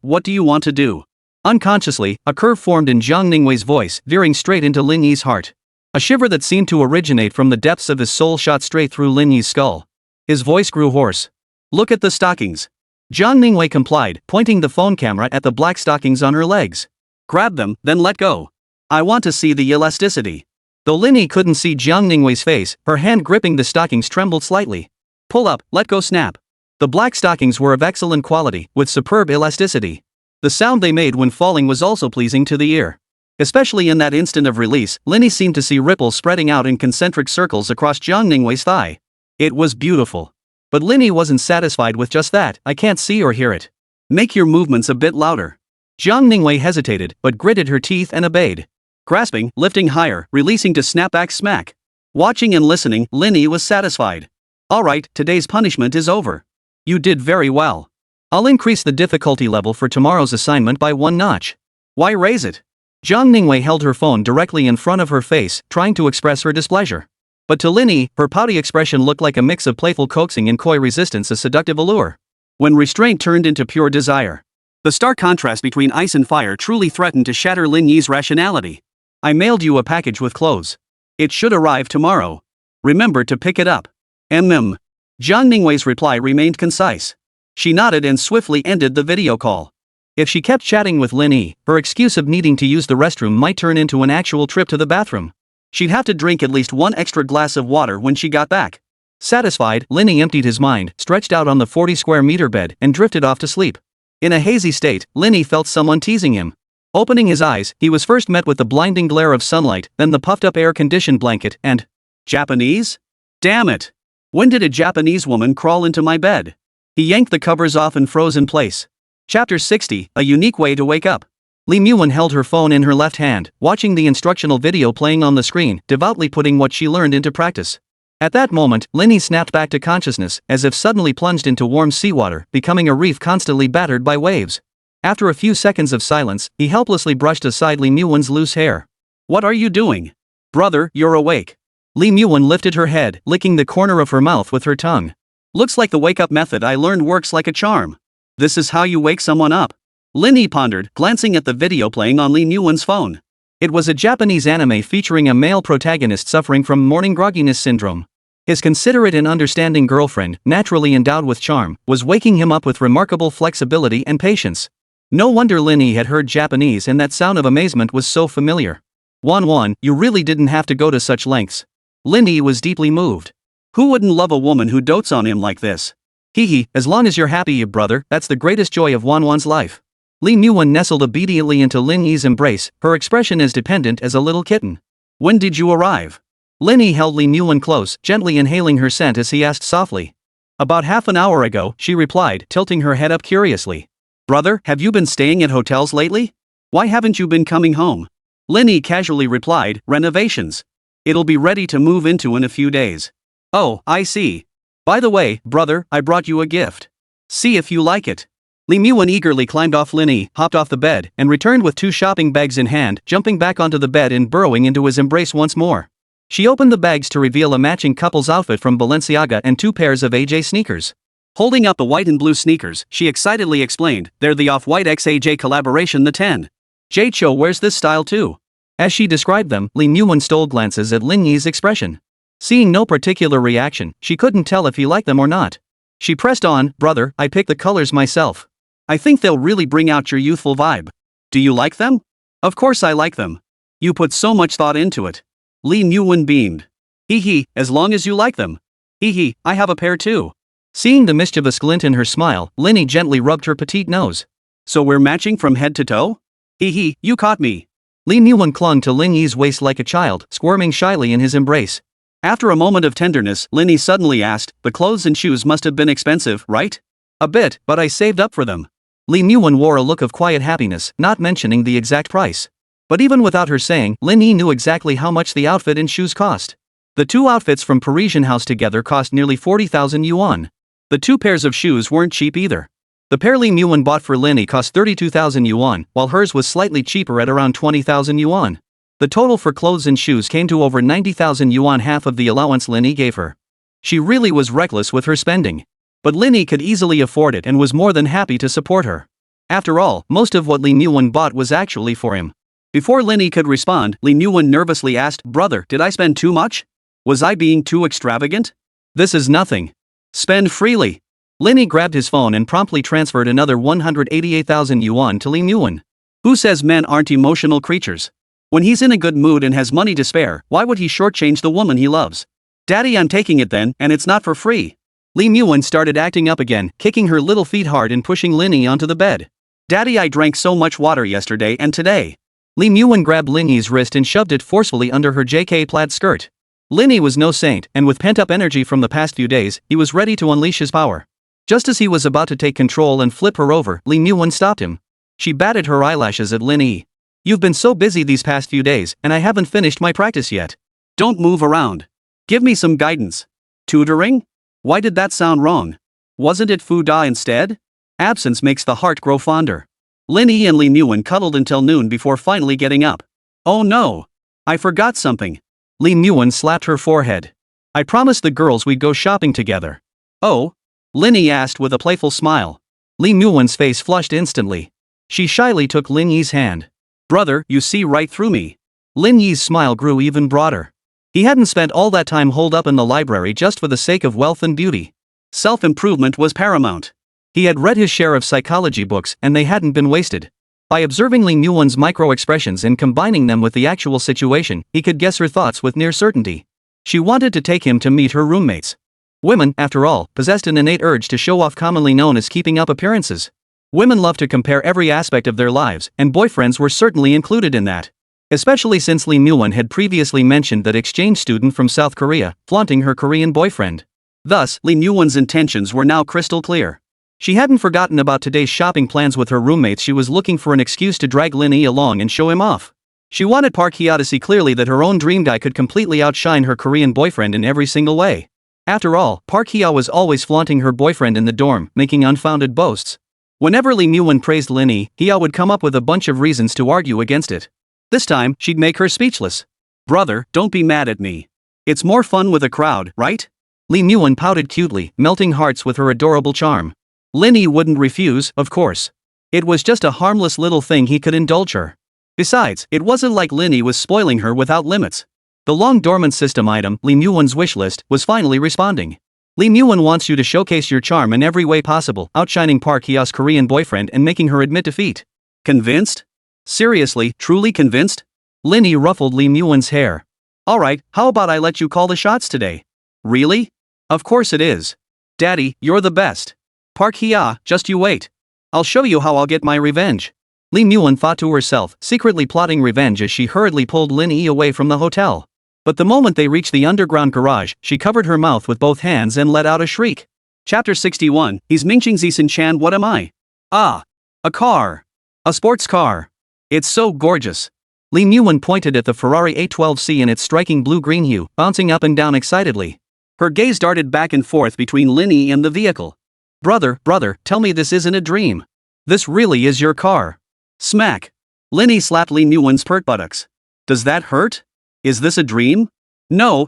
What do you want to do?" Unconsciously, a curve formed in Zhao Liwei's voice, veering straight into Lin Yi's heart. A shiver that seemed to originate from the depths of his soul shot straight through Lin Yi's skull. His voice grew hoarse. "Look at the stockings." Zhao Liwei complied, pointing the phone camera at the black stockings on her legs. "Grab them, then let go. I want to see the elasticity." Though Lin Yi couldn't see Zhao Liwei's face, her hand gripping the stockings trembled slightly. "Pull up, let go, snap." The black stockings were of excellent quality, with superb elasticity. The sound they made when falling was also pleasing to the ear. Especially in that instant of release, Lin Yi seemed to see ripples spreading out in concentric circles across Zhao Liwei's thigh. It was beautiful. But Lin Yi wasn't satisfied with just that. "I can't see or hear it." "Make your movements a bit louder." Zhao Liwei hesitated, but gritted her teeth and obeyed. Grasping, lifting higher, releasing to snap back smack. Watching and listening, Lin Yi was satisfied. "Alright, today's punishment is over. You did very well. I'll increase the difficulty level for tomorrow's assignment by 1 notch. Why raise it?" Zhao Liwei held her phone directly in front of her face, trying to express her displeasure. But to Lin Yi, her pouty expression looked like a mix of playful coaxing and coy resistance, a seductive allure. When restraint turned into pure desire. The stark contrast between ice and fire truly threatened to shatter Lin Yi's rationality. I mailed you a package with clothes. It should arrive tomorrow. Remember to pick it up. Zhao Ningwei's reply remained concise. She nodded and swiftly ended the video call. If she kept chatting with Lin Yi, her excuse of needing to use the restroom might turn into an actual trip to the bathroom. She'd have to drink at least one extra glass of water when she got back. Satisfied, Lin Yi emptied his mind, stretched out on the 40 square meter bed, and drifted off to sleep. In a hazy state, Lin Yi felt someone teasing him. Opening his eyes, he was first met with the blinding glare of sunlight, then the puffed-up air-conditioned blanket, and... Japanese? Damn it! When did a Japanese woman crawl into my bed? He yanked the covers off and froze in place. Chapter 60, A Unique Way to Wake Up. Li Muwen held her phone in her left hand, watching the instructional video playing on the screen, devoutly putting what she learned into practice. At that moment, Lin Yi snapped back to consciousness, as if suddenly plunged into warm seawater, becoming a reef constantly battered by waves. After a few seconds of silence, he helplessly brushed aside Li Muwen's loose hair. What are you doing? Brother, you're awake. Li Muwen lifted her head, licking the corner of her mouth with her tongue. Looks like the wake-up method I learned works like a charm. This is how you wake someone up? Lin Yi pondered, glancing at the video playing on Li Muwen's phone. It was a Japanese anime featuring a male protagonist suffering from morning grogginess syndrome. His considerate and understanding girlfriend, naturally endowed with charm, was waking him up with remarkable flexibility and patience. No wonder Lin Yi had heard Japanese and that sound of amazement was so familiar. Wan, you really didn't have to go to such lengths. Lin Yi was deeply moved. Who wouldn't love a woman who dotes on him like this? Hee, as long as you're happy, brother, that's the greatest joy of Wan's life. Li Muwen nestled obediently into Lin Yi's embrace, her expression as dependent as a little kitten. When did you arrive? Lin Yi held Li Muwen close, gently inhaling her scent as he asked softly. About half an hour ago, she replied, tilting her head up curiously. Brother, have you been staying at hotels lately? Why haven't you been coming home? Lin Yi casually replied, renovations. It'll be ready to move into in a few days. Oh, I see. By the way, brother, I brought you a gift. See if you like it. Li Muwen eagerly climbed off Lin Yi, hopped off the bed, and returned with 2 shopping bags in hand, jumping back onto the bed and burrowing into his embrace once more. She opened the bags to reveal a matching couple's outfit from Balenciaga and 2 pairs of AJ sneakers. Holding up the white and blue sneakers, she excitedly explained, they're the Off-White x AJ collaboration the 10. J Cho wears this style too. As she described them, Li Muwen stole glances at Lin Yi's expression. Seeing no particular reaction, she couldn't tell if he liked them or not. She pressed on, brother, I picked the colors myself. I think they'll really bring out your youthful vibe. Do you like them? Of course I like them. You put so much thought into it. Li Muwen beamed. Hee, as long as you like them. Hee, I have a pair too. Seeing the mischievous glint in her smile, Lin Yi gently rubbed her petite nose. So we're matching from head to toe? Hee, you caught me. Li Muwen clung to Lin Yi's waist like a child, squirming shyly in his embrace. After a moment of tenderness, Lin Yi suddenly asked, the clothes and shoes must have been expensive, right? A bit, but I saved up for them. Li Muwen wore a look of quiet happiness, not mentioning the exact price. But even without her saying, Lin Yi knew exactly how much the outfit and shoes cost. The 2 outfits from Parisian House together cost nearly 40,000 yuan. The 2 pairs of shoes weren't cheap either. The pair Li Muwen bought for Lin Yi cost 32,000 yuan, while hers was slightly cheaper at around 20,000 yuan. The total for clothes and shoes came to over 90,000 yuan, half of the allowance Lin Yi gave her. She really was reckless with her spending. But Lin Yi could easily afford it and was more than happy to support her. After all, most of what Li Muwen bought was actually for him. Before Lin Yi could respond, Li Muwen nervously asked, brother, did I spend too much? Was I being too extravagant? This is nothing. Spend freely. Lin Yi grabbed his phone and promptly transferred another 188,000 yuan to Li Muwen. Who says men aren't emotional creatures? When he's in a good mood and has money to spare, why would he shortchange the woman he loves? Daddy, I'm taking it then, and it's not for free. Li Muwen started acting up again, kicking her little feet hard and pushing Lin Yi onto the bed. Daddy, I drank so much water yesterday and today. Li Muwen grabbed Lin Yi's wrist and shoved it forcefully under her JK plaid skirt. Lin Yi was no saint, and with pent-up energy from the past few days, he was ready to unleash his power. Just as he was about to take control and flip her over, Li Muwen stopped him. She batted her eyelashes at Lin Yi. You've been so busy these past few days, and I haven't finished my practice yet. Don't move around. Give me some guidance. Tutoring? Why did that sound wrong? Wasn't it Fu Da instead? Absence makes the heart grow fonder. Lin Yi and Li Muwen cuddled until noon before finally getting up. Oh no! I forgot something. Li Muwen slapped her forehead. I promised the girls we'd go shopping together. Oh? Lin Yi asked with a playful smile. Li Muwen's face flushed instantly. She shyly took Lin Yi's hand. Brother, you see right through me. Lin Yi's smile grew even broader. He hadn't spent all that time holed up in the library just for the sake of wealth and beauty. Self-improvement was paramount. He had read his share of psychology books and they hadn't been wasted. By observing Lin Yuan's micro-expressions and combining them with the actual situation, he could guess her thoughts with near certainty. She wanted to take him to meet her roommates. Women, after all, possessed an innate urge to show off, commonly known as keeping up appearances. Women love to compare every aspect of their lives, and boyfriends were certainly included in that. Especially since Lin Yuan had previously mentioned that exchange student from South Korea, flaunting her Korean boyfriend. Thus, Lin Yuan's intentions were now crystal clear. She hadn't forgotten about today's shopping plans with her roommates. She was looking for an excuse to drag Lin Yi along and show him off. She wanted Park Hye to see clearly that her own dream guy could completely outshine her Korean boyfriend in every single way. After all, Park Hye was always flaunting her boyfriend in the dorm, making unfounded boasts. Whenever Lin Yuan praised Lin Yi, Hye would come up with a bunch of reasons to argue against it. This time, she'd make her speechless. "Brother, don't be mad at me. It's more fun with a crowd, right?" Lin Yuan pouted cutely, melting hearts with her adorable charm. Lin Yi wouldn't refuse, of course. It was just a harmless little thing he could indulge her. Besides, it wasn't like Lin Yi was spoiling her without limits. The long-dormant system item, Lin Yuan's wish list, was finally responding. Lin Yuan wants you to showcase your charm in every way possible, outshining Park Hye's Korean boyfriend and making her admit defeat. Convinced? Seriously, truly convinced? Lin Yi ruffled Lin Yuan's hair. "Alright, how about I let you call the shots today?" "Really? Of course it is. Daddy, you're the best. Park Hye, just you wait. I'll show you how I'll get my revenge." Lin Yuan thought to herself, secretly plotting revenge as she hurriedly pulled Lin Yi away from the hotel. But the moment they reached the underground garage, she covered her mouth with both hands and let out a shriek. Chapter 61, He's Mingqing Zisun Chan. What am I? Ah! A car! A sports car! It's so gorgeous! Lin Yuan pointed at the Ferrari 812C in its striking blue-green hue, bouncing up and down excitedly. Her gaze darted back and forth between Lin Yi and the vehicle. Brother, tell me this isn't a dream. This really is your car." Smack! Lin Yi slapped Lin Yuan's pert buttocks. "Does that hurt? Is this a dream?" No.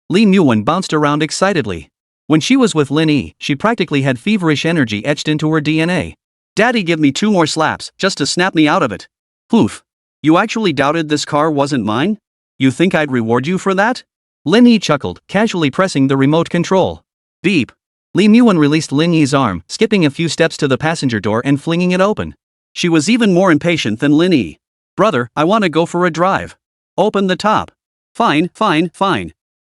Lin Yuan bounced around excitedly. When she was with Lin Yi, she practically had feverish energy etched into her DNA. "Daddy, give me 2 more slaps, just to snap me out of it." "Poof. You actually doubted this car wasn't mine? You think I'd reward you for that?" Lin Yi chuckled, casually pressing the remote control. Beep. Lin Yuan released Lin Yi's arm, skipping a few steps to the passenger door and flinging it open. She was even more impatient than Lin Yi. "Brother, I want to go for a drive. Open the top." Fine.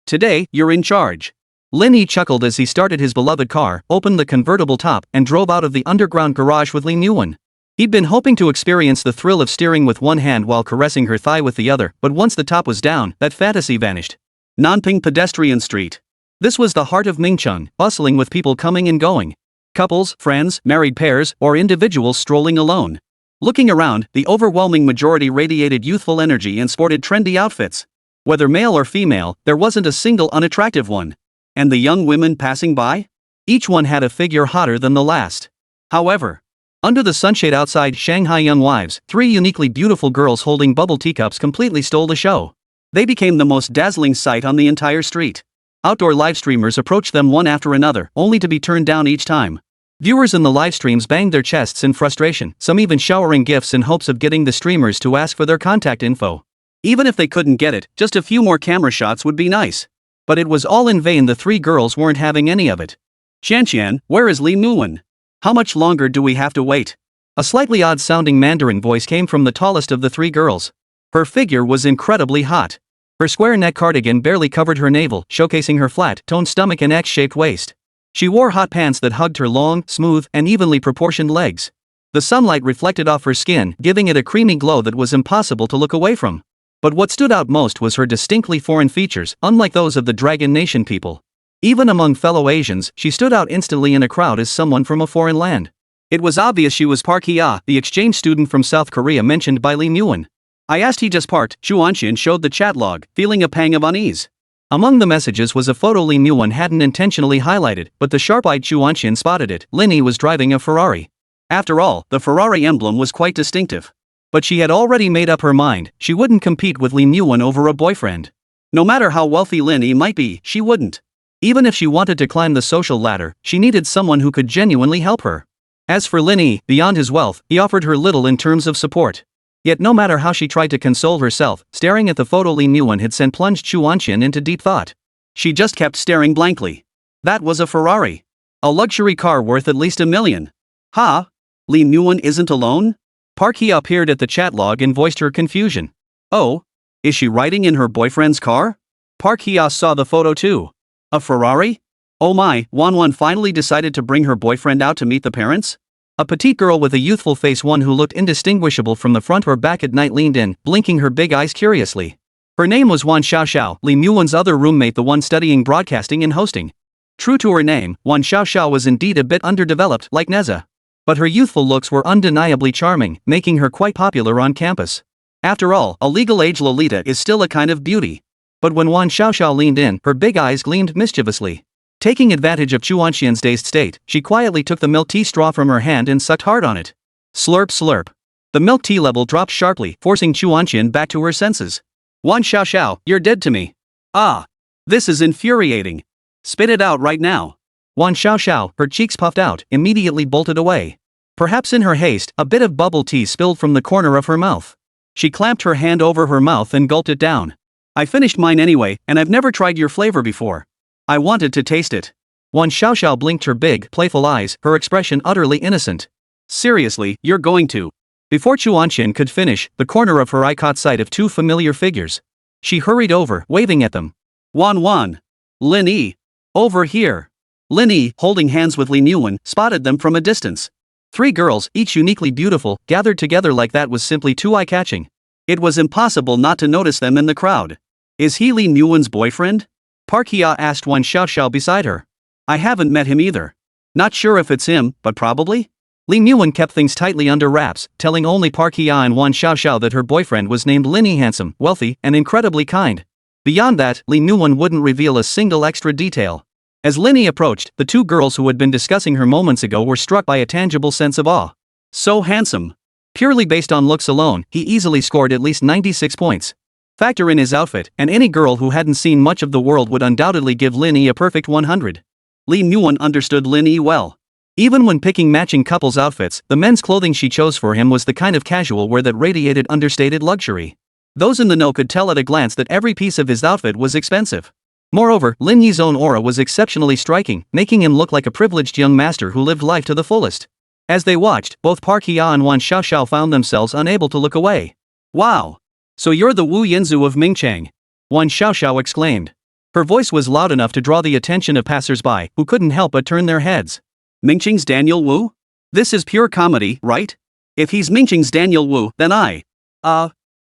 Today, you're in charge." Lin Yi chuckled as he started his beloved car, opened the convertible top, and drove out of the underground garage with Lin Yuan. He'd been hoping to experience the thrill of steering with one hand while caressing her thigh with the other, but once the top was down, that fantasy vanished. Nanping Pedestrian Street. This was the heart of Mingcheng, bustling with people coming and going. Couples, friends, married pairs, or individuals strolling alone. Looking around, the overwhelming majority radiated youthful energy and sported trendy outfits. Whether male or female, there wasn't a single unattractive one. And the young women passing by? Each one had a figure hotter than the last. However, under the sunshade outside Shanghai Young Wives, 3 uniquely beautiful girls holding bubble teacups completely stole the show. They became the most dazzling sight on the entire street. Outdoor live streamers approached them one after another, only to be turned down each time. Viewers in the live streams banged their chests in frustration, some even showering gifts in hopes of getting the streamers to ask for their contact info. Even if they couldn't get it, just a few more camera shots would be nice. But it was all in vain. The 3 girls weren't having any of it. "Qian, where is Lin Yuan? How much longer do we have to wait?" A slightly odd-sounding Mandarin voice came from the tallest of the 3 girls. Her figure was incredibly hot. Her square neck cardigan barely covered her navel, showcasing her flat, toned stomach and X-shaped waist. She wore hot pants that hugged her long, smooth, and evenly proportioned legs. The sunlight reflected off her skin, giving it a creamy glow that was impossible to look away from. But what stood out most was her distinctly foreign features, unlike those of the Dragon Nation people. Even among fellow Asians, she stood out instantly in a crowd as someone from a foreign land. It was obvious she was Park Hye, the exchange student from South Korea mentioned by Lin Yuan. "I asked, he just parked," Xuanxian showed the chat log, feeling a pang of unease. Among the messages was a photo Lin Yuan hadn't intentionally highlighted, but the sharp-eyed Xuanxian spotted it. Lin Yi was driving a Ferrari. After all, the Ferrari emblem was quite distinctive. But she had already made up her mind, she wouldn't compete with Lin Yuan over a boyfriend. No matter how wealthy Lin Yi might be, she wouldn't. Even if she wanted to climb the social ladder, she needed someone who could genuinely help her. As for Lin Yi, beyond his wealth, he offered her little in terms of support. Yet no matter how she tried to console herself, staring at the photo Lin Yi had sent plunged Chu Wanqian into deep thought. She just kept staring blankly. That was a Ferrari. A luxury car worth at least $1 million. Ha? Lin Yi isn't alone? Park Hye appeared at the chat log and voiced her confusion. Oh? Is she riding in her boyfriend's car? Park Hye saw the photo too. A Ferrari? Oh my, Wan finally decided to bring her boyfriend out to meet the parents? A petite girl with a youthful face, one who looked indistinguishable from the front or back at night, leaned in, blinking her big eyes curiously. Her name was Wan Xiaoxiao, Lin Yi's other roommate, the one studying broadcasting and hosting. True to her name, Wan Xiaoxiao was indeed a bit underdeveloped, like Neza. But her youthful looks were undeniably charming, making her quite popular on campus. After all, a legal age Lolita is still a kind of beauty. But when Wan Xiaoxiao leaned in, her big eyes gleamed mischievously. Taking advantage of Chu Wanqian's dazed state, she quietly took the milk tea straw from her hand and sucked hard on it. Slurp slurp. The milk tea level dropped sharply, forcing Chu Wanqian back to her senses. Wan Xiaoxiao, you're dead to me. Ah. This is infuriating. Spit it out right now. Wan Xiaoxiao, her cheeks puffed out, immediately bolted away. Perhaps in her haste, a bit of bubble tea spilled from the corner of her mouth. She clamped her hand over her mouth and gulped it down. I finished mine anyway, and I've never tried your flavor before. I wanted to taste it. Wan Xiaoxiao blinked her big, playful eyes, her expression utterly innocent. Seriously, you're going to? Before Chu Wanqian could finish, the corner of her eye caught sight of two familiar figures. She hurried over, waving at them. Wan. Lin Yi. Over here. Lin Yi, holding hands with Lin Yi, spotted them from a distance. Three girls, each uniquely beautiful, gathered together like that was simply too eye-catching. It was impossible not to notice them in the crowd. Is he Lin Yi's boyfriend? Park Hye asked Wan Xiaoxiao beside her. I haven't met him either. Not sure if it's him, but probably? Lin Yi kept things tightly under wraps, telling only Park Hye and Wan Xiaoxiao that her boyfriend was named Lin Yi, handsome, wealthy, and incredibly kind. Beyond that, Lin Yi wouldn't reveal a single extra detail. As Lin Yi approached, the two girls who had been discussing her moments ago were struck by a tangible sense of awe. So handsome. Purely based on looks alone, he easily scored at least 96 points. Factor in his outfit, and any girl who hadn't seen much of the world would undoubtedly give Lin Yi a perfect 100. Lin Yi understood Lin Yi well. Even when picking matching couples' outfits, the men's clothing she chose for him was the kind of casual wear that radiated understated luxury. Those in the know could tell at a glance that every piece of his outfit was expensive. Moreover, Lin Yi's own aura was exceptionally striking, making him look like a privileged young master who lived life to the fullest. As they watched, both Park Hye and Wan Xiaoxiao found themselves unable to look away. Wow! So you're the Wu Yinzu of Mingchang! Wan Xiaoxiao exclaimed. Her voice was loud enough to draw the attention of passers-by, who couldn't help but turn their heads. Mingchang's Daniel Wu? This is pure comedy, right? If he's Mingchang's Daniel Wu, then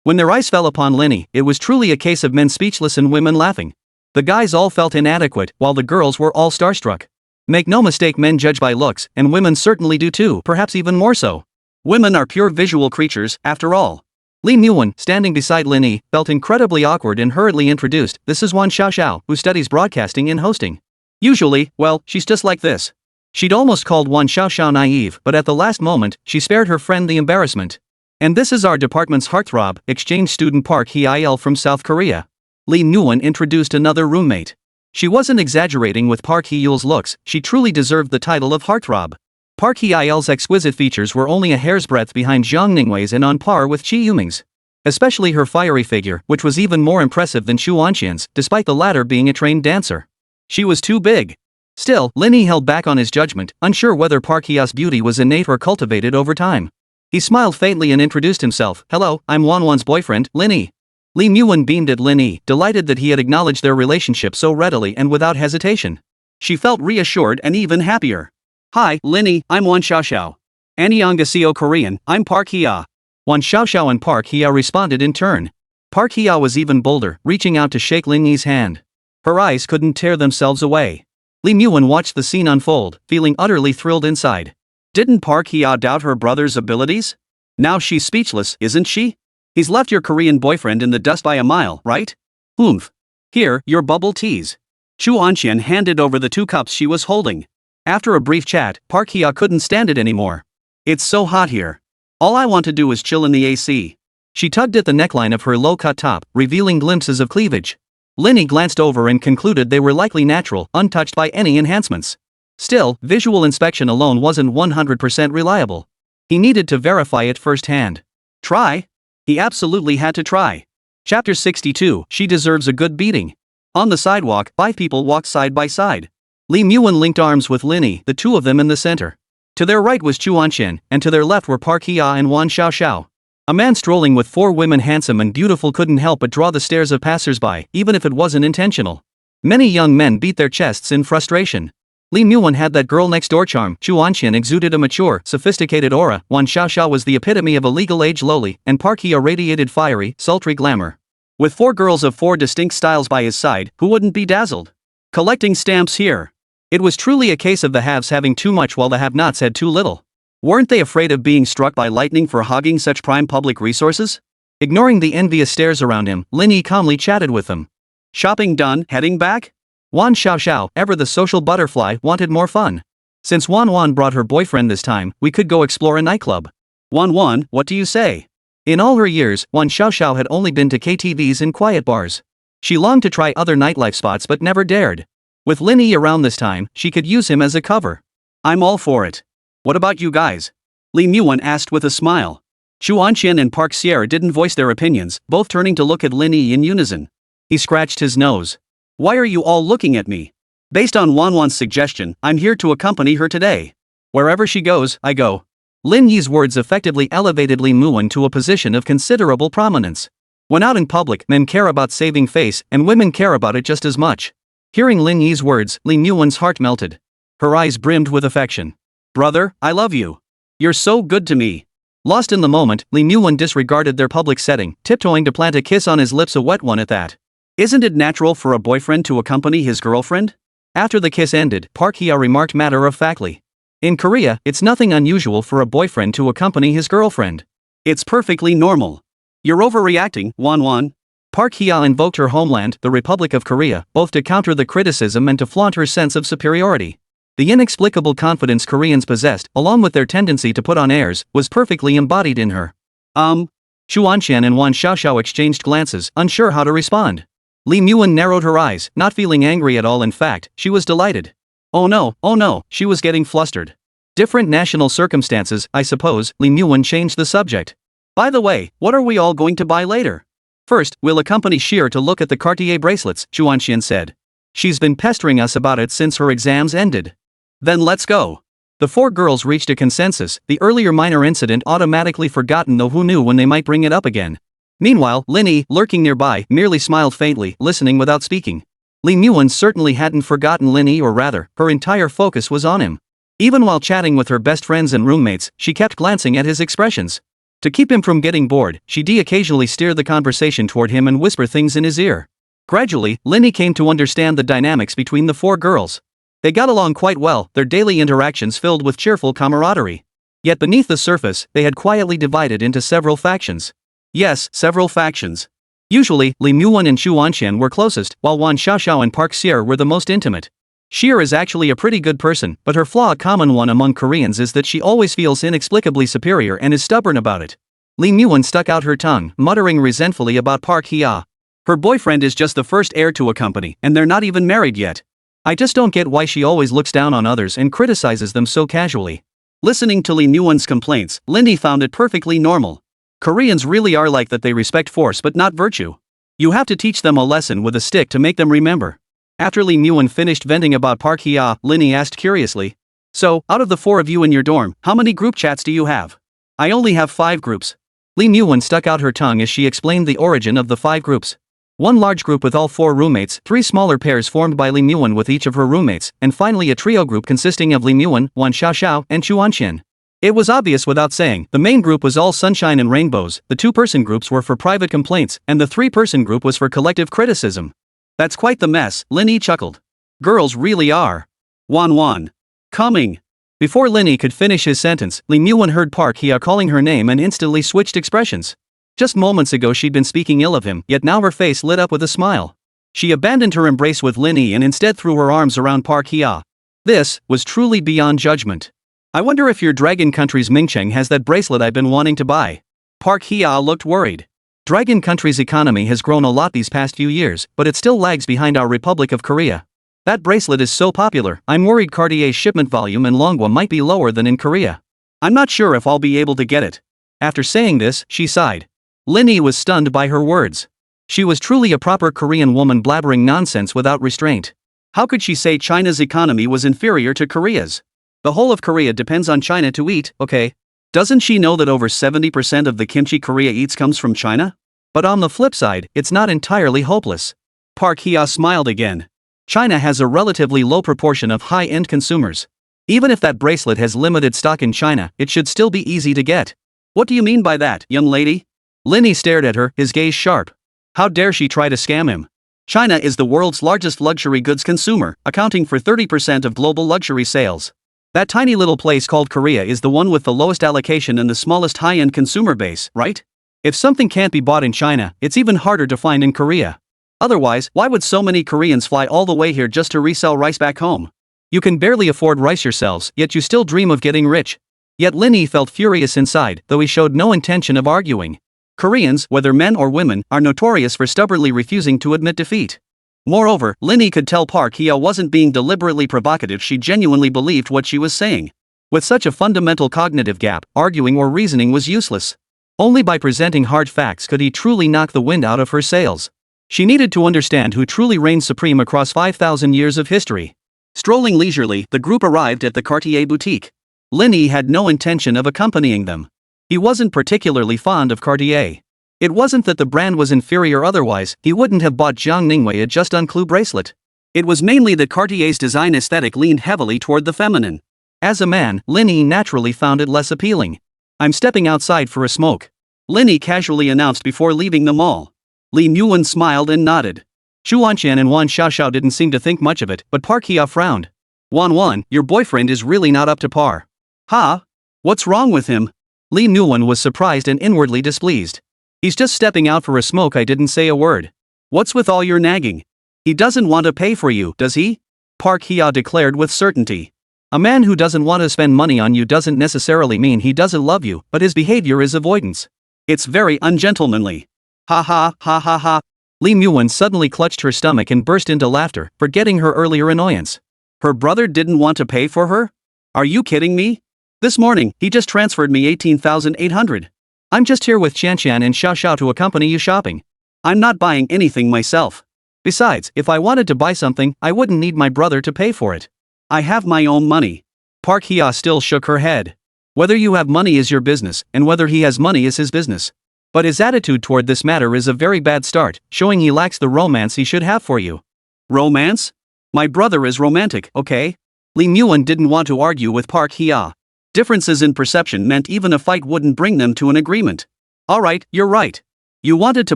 When their eyes fell upon Lin Yi, it was truly a case of men speechless and women laughing. The guys all felt inadequate, while the girls were all starstruck. Make no mistake, men judge by looks, and women certainly do too, perhaps even more so. Women are pure visual creatures, after all. Lin Yi, standing beside Lin Yi, felt incredibly awkward and hurriedly introduced, this is Wan Xiaoxiao, who studies broadcasting and hosting. Usually, well, she's just like this. She'd almost called Wan Xiaoxiao naive, but at the last moment, she spared her friend the embarrassment. And this is our department's heartthrob, exchange student Park Hye from South Korea. Lin Yi introduced another roommate. She wasn't exaggerating with Park Hye's looks, she truly deserved the title of heartthrob. Park Hye's exquisite features were only a hair's breadth behind Zhang Ningwei's and on par with Chi Yuming's. Especially her fiery figure, which was even more impressive than Chu Wanqian's, despite the latter being a trained dancer. She was too big. Still, Lin Yi held back on his judgment, unsure whether Park Hye's beauty was innate or cultivated over time. He smiled faintly and introduced himself. Hello, I'm Wan's boyfriend, Lin Yi. Lin Yi beamed at Lin Yi, delighted that he had acknowledged their relationship so readily and without hesitation. She felt reassured and even happier. Hi, Lin Yi, I'm Wan Xiaoxiao. Annyeonghaseyo Korean, I'm Park Hye. Wan Xiaoxiao and Park Hye responded in turn. Park Hye was even bolder, reaching out to shake Lin Yi's hand. Her eyes couldn't tear themselves away. Lin Yi watched the scene unfold, feeling utterly thrilled inside. Didn't Park Hye doubt her brother's abilities? Now she's speechless, isn't she? He's left your Korean boyfriend in the dust by a mile, right? Oomph. Here, your bubble teas. Chu Wanqian handed over the 2 cups she was holding. After a brief chat, Park Hye couldn't stand it anymore. It's so hot here. All I want to do is chill in the AC. She tugged at the neckline of her low-cut top, revealing glimpses of cleavage. Lin Yi glanced over and concluded they were likely natural, untouched by any enhancements. Still, visual inspection alone wasn't 100% reliable. He needed to verify it firsthand. Try? He absolutely had to try. Chapter 62, She Deserves a Good Beating. On the sidewalk, 5 people walked side by side. Li Muwen linked arms with Lin Yi, the two of them in the center. To their right was Chu Anqian, and to their left were Park Hia and Wan Xiaoxiao. A man strolling with 4 women handsome and beautiful couldn't help but draw the stares of passers-by, even if it wasn't intentional. Many young men beat their chests in frustration. Li Muwen had that girl next door charm, Chu Anqian exuded a mature, sophisticated aura, Wan Xiaoxiao was the epitome of a legal-age lowly, and Park Hia radiated fiery, sultry glamour. With 4 girls of 4 distinct styles by his side, who wouldn't be dazzled? Collecting stamps here. It was truly a case of the haves having too much while the have-nots had too little. Weren't they afraid of being struck by lightning for hogging such prime public resources? Ignoring the envious stares around him, Lin Yi calmly chatted with them. Shopping done, heading back? Wan Xiaoxiao, ever the social butterfly, wanted more fun. Since Wan brought her boyfriend this time, we could go explore a nightclub. Wan, what do you say? In all her years, Wan Xiaoxiao had only been to KTVs and quiet bars. She longed to try other nightlife spots but never dared. With Lin Yi around this time, she could use him as a cover. I'm all for it. What about you guys? Li Muwen asked with a smile. Chu Anqian and Park Sierra didn't voice their opinions, both turning to look at Lin Yi in unison. He scratched his nose. Why are you all looking at me? Based on Wan's suggestion, I'm here to accompany her today. Wherever she goes, I go. Lin Yi's words effectively elevated Li Muwen to a position of considerable prominence. When out in public, men care about saving face, and women care about it just as much. Hearing Lin Yi's words, Li Muwen's heart melted. Her eyes brimmed with affection. Brother, I love you. You're so good to me. Lost in the moment, Li Muwen disregarded their public setting, tiptoeing to plant a kiss on his lips, a wet one at that. Isn't it natural for a boyfriend to accompany his girlfriend? After the kiss ended, Park Hia remarked matter-of-factly. In Korea, it's nothing unusual for a boyfriend to accompany his girlfriend. It's perfectly normal. You're overreacting, Wan. Park Hia invoked her homeland, the Republic of Korea, both to counter the criticism and to flaunt her sense of superiority. The inexplicable confidence Koreans possessed, along with their tendency to put on airs, was perfectly embodied in her. Chu Anqian and Wan Xiaoxiao exchanged glances, unsure how to respond. Li Muwen narrowed her eyes, not feeling angry at all. In fact, she was delighted. Oh no, she was getting flustered. Different national circumstances, I suppose. Li Muwen changed the subject. By the way, what are we all going to buy later? First, we'll accompany Sheer to look at the Cartier bracelets, Chu Anqian said. She's been pestering us about it since her exams ended. Then let's go. The 4 girls reached a consensus, the earlier minor incident automatically forgotten, though who knew when they might bring it up again. Meanwhile, Lin Yi, lurking nearby, merely smiled faintly, listening without speaking. Li Muwen certainly hadn't forgotten Lin Yi, or rather, her entire focus was on him. Even while chatting with her best friends and roommates, she kept glancing at his expressions. To keep him from getting bored, she'd occasionally steer the conversation toward him and whisper things in his ear. Gradually, Lin Yi came to understand the dynamics between the 4 girls. They got along quite well, their daily interactions filled with cheerful camaraderie. Yet beneath the surface, they had quietly divided into several factions. Yes, several factions. Usually, Li Muwen and Chu Anqian were closest, while Wan Xiaoxiao and Park Sierra were the most intimate. Sheer is actually a pretty good person, but her flaw, a common one among Koreans, is that she always feels inexplicably superior and is stubborn about it. Li Muwen stuck out her tongue, muttering resentfully about Park Hia. Her boyfriend is just the first heir to a company, and they're not even married yet. I just don't get why she always looks down on others and criticizes them so casually. Listening to Li Muwen's complaints, Lin Yi found it perfectly normal. Koreans really are like that, they respect force but not virtue. You have to teach them a lesson with a stick to make them remember. After Li Muwen finished venting about Park Hia, Lin Yi asked curiously. So, out of the 4 of you in your dorm, how many group chats do you have? I only have 5 groups. Li Muwen stuck out her tongue as she explained the origin of the 5 groups. 1 large group with all 4 roommates, 3 smaller pairs formed by Li Muwen with each of her roommates, and finally a trio group consisting of Li Muwen, Wan Xiaoxiao, and Chu Anqian. It was obvious without saying, the main group was all sunshine and rainbows, the 2-person groups were for private complaints, and the 3-person group was for collective criticism. That's quite the mess, Lin Yi chuckled. Girls really are. Wan. Coming. Before Lin Yi could finish his sentence, Li Muwen heard Park Hia calling her name and instantly switched expressions. Just moments ago she'd been speaking ill of him, yet now her face lit up with a smile. She abandoned her embrace with Lin Yi and instead threw her arms around Park Hia. This was truly beyond judgment. I wonder if your Dragon Country's Mingcheng has that bracelet I've been wanting to buy. Park Hia looked worried. Dragon Country's economy has grown a lot these past few years, but it still lags behind our Republic of Korea. That bracelet is so popular, I'm worried Cartier's shipment volume in Longwa might be lower than in Korea. I'm not sure if I'll be able to get it. After saying this, she sighed. Lin Yi was stunned by her words. She was truly a proper Korean woman blabbering nonsense without restraint. How could she say China's economy was inferior to Korea's? The whole of Korea depends on China to eat, okay? Doesn't she know that over 70% of the kimchi Korea eats comes from China? But on the flip side, it's not entirely hopeless. Park Hye smiled again. China has a relatively low proportion of high-end consumers. Even if that bracelet has limited stock in China, it should still be easy to get. What do you mean by that, young lady? Lin Yi stared at her, his gaze sharp. How dare she try to scam him? China is the world's largest luxury goods consumer, accounting for 30% of global luxury sales. That tiny little place called Korea is the one with the lowest allocation and the smallest high-end consumer base, right? If something can't be bought in China, it's even harder to find in Korea. Otherwise, why would so many Koreans fly all the way here just to resell rice back home? You can barely afford rice yourselves, yet you still dream of getting rich. Yet Lin Yi felt furious inside, though he showed no intention of arguing. Koreans, whether men or women, are notorious for stubbornly refusing to admit defeat. Moreover, Lin Yi could tell Park Hye wasn't being deliberately provocative, she genuinely believed what she was saying. With such a fundamental cognitive gap, arguing or reasoning was useless. Only by presenting hard facts could he truly knock the wind out of her sails. She needed to understand who truly reigned supreme across 5,000 years of history. Strolling leisurely, the group arrived at the Cartier boutique. Lin Yi had no intention of accompanying them. He wasn't particularly fond of Cartier. It wasn't that the brand was inferior otherwise, he wouldn't have bought Zhang Ningwei a just unclue bracelet. It was mainly that Cartier's design aesthetic leaned heavily toward the feminine. As a man, Lin Yi naturally found it less appealing. I'm stepping outside for a smoke. Lin Yi casually announced before leaving the mall. Li Muwen smiled and nodded. Xu Wanqian and Wan Xiaoxiao didn't seem to think much of it, but Park Hye frowned. Wan, your boyfriend is really not up to par. Huh? What's wrong with him? Li Muwen was surprised and inwardly displeased. He's just stepping out for a smoke, I didn't say a word. What's with all your nagging? He doesn't want to pay for you, does he? Park Hye declared with certainty. A man who doesn't want to spend money on you doesn't necessarily mean he doesn't love you, but his behavior is avoidance. It's very ungentlemanly. Ha ha ha ha ha. Li Muwen suddenly clutched her stomach and burst into laughter, forgetting her earlier annoyance. Her brother didn't want to pay for her? Are you kidding me? This morning, he just transferred me 18,800. I'm just here with Qianqian and Xiao to accompany you shopping. I'm not buying anything myself. Besides, if I wanted to buy something, I wouldn't need my brother to pay for it. I have my own money. Park Hye still shook her head. Whether you have money is your business, and whether he has money is his business. But his attitude toward this matter is a very bad start, showing he lacks the romance he should have for you. Romance? My brother is romantic, okay? Li Muwen didn't want to argue with Park Hye. Differences in perception meant even a fight wouldn't bring them to an agreement. Alright, you're right. You wanted to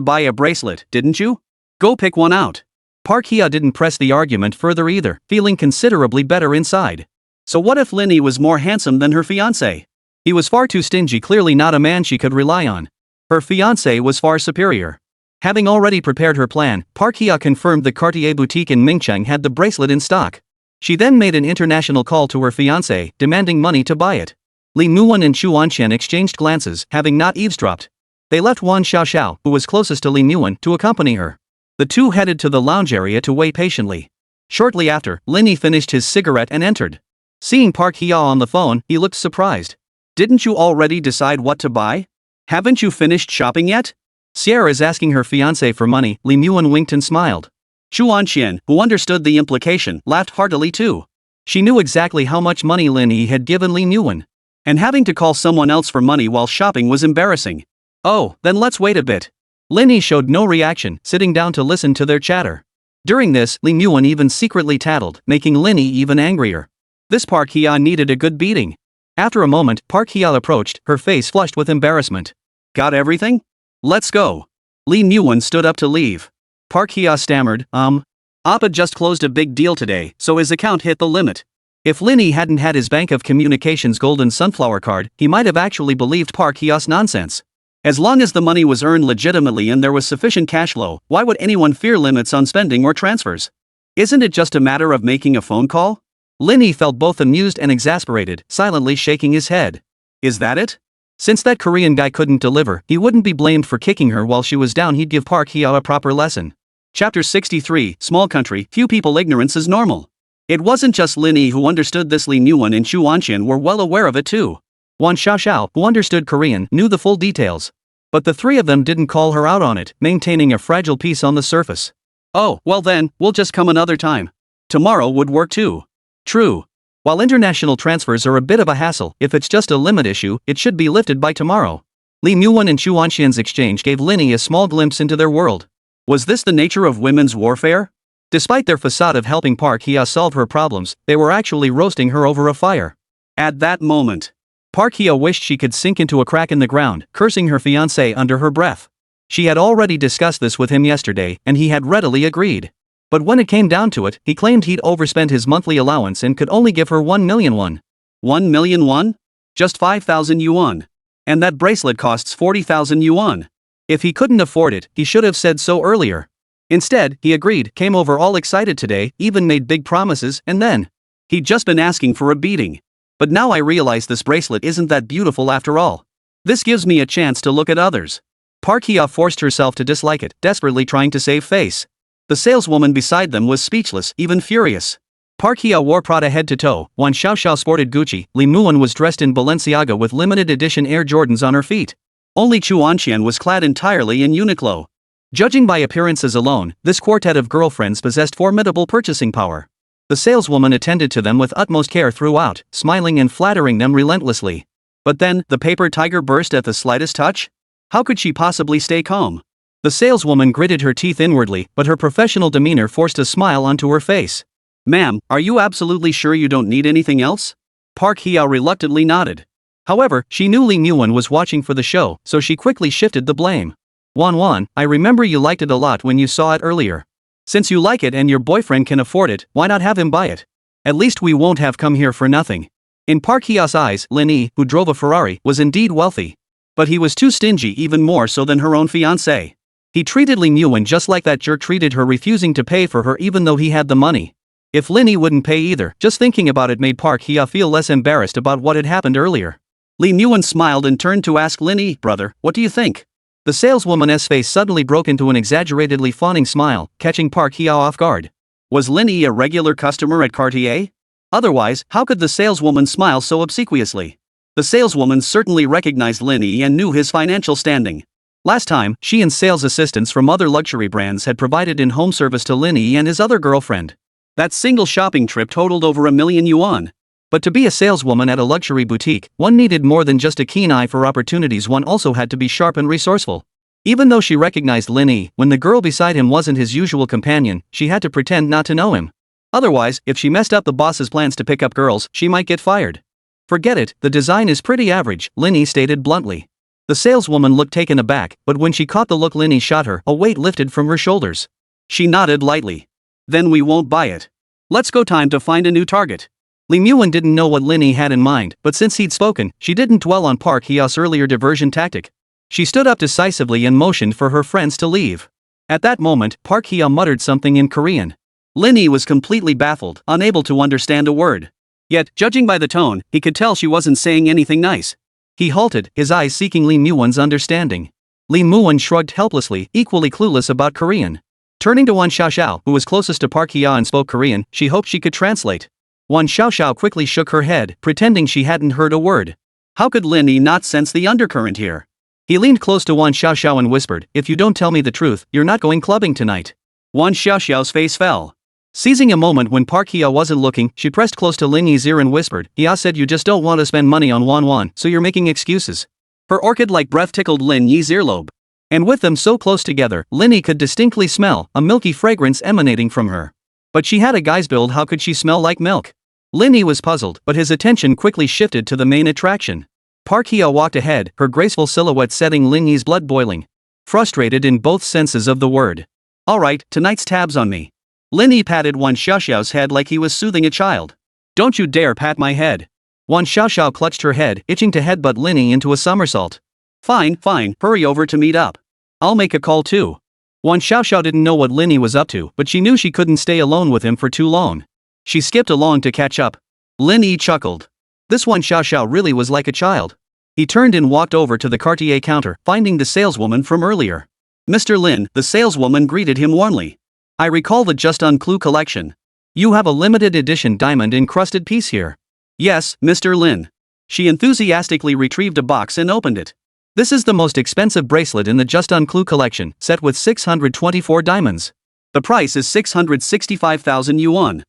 buy a bracelet, didn't you? Go pick one out. Park Hye didn't press the argument further either, feeling considerably better inside. So what if Lin Yi was more handsome than her fiancé? He was far too stingy, clearly not a man she could rely on. Her fiancé was far superior. Having already prepared her plan, Park Hye confirmed the Cartier boutique in Mingcheng had the bracelet in stock. She then made an international call to her fiancé, demanding money to buy it. Li Muwen and Xu Wanqian exchanged glances, having not eavesdropped. They left Wan Xiaoxiao, who was closest to Li Muwen, to accompany her. The two headed to the lounge area to wait patiently. Shortly after, Lin Yi finished his cigarette and entered. Seeing Park Hye on the phone, he looked surprised. Didn't you already decide what to buy? Haven't you finished shopping yet? Sierra is asking her fiancé for money. Li Muwen winked and smiled. Xu Wanqian, who understood the implication, laughed heartily too. She knew exactly how much money Lin Yi had given Li Muwen. And having to call someone else for money while shopping was embarrassing. Oh, then let's wait a bit. Lin Yi showed no reaction, sitting down to listen to their chatter. During this, Li Muwen even secretly tattled, making Lin Yi even angrier. This Park Hye needed a good beating. After a moment, Park Hye approached, her face flushed with embarrassment. Got everything? Let's go. Li Muwen stood up to leave. Park Hye stammered, Appa just closed a big deal today, so his account hit the limit. If Lin Yi hadn't had his Bank of Communications golden sunflower card, he might have actually believed Park Hye's nonsense. As long as the money was earned legitimately and there was sufficient cash flow, why would anyone fear limits on spending or transfers? Isn't it just a matter of making a phone call? Lin Yi felt both amused and exasperated, silently shaking his head. Is that it? Since that Korean guy couldn't deliver, he wouldn't be blamed for kicking her while she was down, he'd give Park Hye a proper lesson. Chapter 63, Small Country, Few People. Ignorance is normal. It wasn't just Lin Yi who understood this. Li Muwen and Xu Wanqian were well aware of it too. Wan Xiaoxiao, who understood Korean, knew the full details. But the three of them didn't call her out on it, maintaining a fragile peace on the surface. Oh, well then, we'll just come another time. Tomorrow would work too. True. While international transfers are a bit of a hassle, if it's just a limit issue, it should be lifted by tomorrow. Li Muwen and Chu Wanxian's exchange gave Lin Yi a small glimpse into their world. Was this the nature of women's warfare? Despite their facade of helping Park Hye solve her problems, they were actually roasting her over a fire. At that moment, Park Hye wished she could sink into a crack in the ground, cursing her fiancé under her breath. She had already discussed this with him yesterday, and he had readily agreed. But when it came down to it, he claimed he'd overspent his monthly allowance and could only give her 1 million won. 1 million won? Just 5,000 yuan. And that bracelet costs 40,000 yuan. If he couldn't afford it, he should have said so earlier. Instead, he agreed, came over all excited today, even made big promises, and then he'd just been asking for a beating. But now I realize this bracelet isn't that beautiful after all. This gives me a chance to look at others. Park Hye forced herself to dislike it, desperately trying to save face. The saleswoman beside them was speechless, even furious. Park Hye wore Prada head to toe, Wan Xiaoxiao sported Gucci, Li Muwen was dressed in Balenciaga with limited edition Air Jordans on her feet. Only Chu Wanxian was clad entirely in Uniqlo. Judging by appearances alone, this quartet of girlfriends possessed formidable purchasing power. The saleswoman attended to them with utmost care throughout, smiling and flattering them relentlessly. But then, the paper tiger burst at the slightest touch? How could she possibly stay calm? The saleswoman gritted her teeth inwardly, but her professional demeanor forced a smile onto her face. Ma'am, are you absolutely sure you don't need anything else? Park Hye reluctantly nodded. However, she knew Li Muwen was watching for the show, so she quickly shifted the blame. Wan, I remember you liked it a lot when you saw it earlier. Since you like it and your boyfriend can afford it, why not have him buy it? At least we won't have come here for nothing. In Park Hye's eyes, Lin Yi, who drove a Ferrari, was indeed wealthy. But he was too stingy, even more so than her own fiancé. He treated Li Muwen just like that jerk treated her, refusing to pay for her even though he had the money. If Lin Yi wouldn't pay either, just thinking about it made Park Hye feel less embarrassed about what had happened earlier. Li Muwen smiled and turned to ask Lin Yi, brother, what do you think? The saleswoman's face suddenly broke into an exaggeratedly fawning smile, catching Park Hye off guard. Was Lin Yi a regular customer at Cartier? Otherwise, how could the saleswoman smile so obsequiously? The saleswoman certainly recognized Lin Yi and knew his financial standing. Last time, she and sales assistants from other luxury brands had provided in-home service to Lin Yi and his other girlfriend. That single shopping trip totaled over 1 million yuan. But to be a saleswoman at a luxury boutique, one needed more than just a keen eye for opportunities, one also had to be sharp and resourceful. Even though she recognized Lin Yi, when the girl beside him wasn't his usual companion, she had to pretend not to know him. Otherwise, if she messed up the boss's plans to pick up girls, she might get fired. Forget it, the design is pretty average, Lin Yi stated bluntly. The saleswoman looked taken aback, but when she caught the look Lin Yi shot her, a weight lifted from her shoulders. She nodded lightly. Then we won't buy it. Let's go, time to find a new target. Li Muwen didn't know what Lin Yi had in mind, but since he'd spoken, she didn't dwell on Park Hye's earlier diversion tactic. She stood up decisively and motioned for her friends to leave. At that moment, Park Hye muttered something in Korean. Lin Yi was completely baffled, unable to understand a word. Yet, judging by the tone, he could tell she wasn't saying anything nice. He halted, his eyes seeking Li Muwen's understanding. Li Muwen shrugged helplessly, equally clueless about Korean. Turning to Wan Xiaoxiao, who was closest to Park Hye and spoke Korean, she hoped she could translate. Wan Xiaoxiao quickly shook her head, pretending she hadn't heard a word. How could Lin Yi not sense the undercurrent here? He leaned close to Wan Xiaoxiao and whispered, "If you don't tell me the truth, you're not going clubbing tonight." Wan Xiaoxiao's face fell. Seizing a moment when Park Hye wasn't looking, she pressed close to Lin Yi's ear and whispered, "Hye said you just don't want to spend money on Wan, so you're making excuses." Her orchid-like breath tickled Lin Yi's earlobe. And with them so close together, Lin Yi could distinctly smell a milky fragrance emanating from her. But she had a guy's build, how could she smell like milk? Lin Yi was puzzled, but his attention quickly shifted to the main attraction. Park Hye walked ahead, her graceful silhouette setting Lin Yi's blood boiling. Frustrated in both senses of the word. "Alright, tonight's tabs on me." Lin Yi patted Wan Xiaoxiao's head like he was soothing a child. "Don't you dare pat my head." Wan Xiaoxiao clutched her head, itching to headbutt Lin Yi into a somersault. Fine, hurry over to meet up. I'll make a call too." Wan Xiaoxiao didn't know what Lin Yi was up to, but she knew she couldn't stay alone with him for too long. She skipped along to catch up. Lin Yi chuckled. This Wan Xiaoxiao really was like a child. He turned and walked over to the Cartier counter, finding the saleswoman from earlier. "Mr. Lin," the saleswoman greeted him warmly. "I recall the Just Un Clue collection. You have a limited edition diamond-encrusted piece here." "Yes, Mr. Lin." She enthusiastically retrieved a box and opened it. This is the most expensive bracelet in the Just Unclue collection, set with 624 diamonds. The price is 665,000 yuan.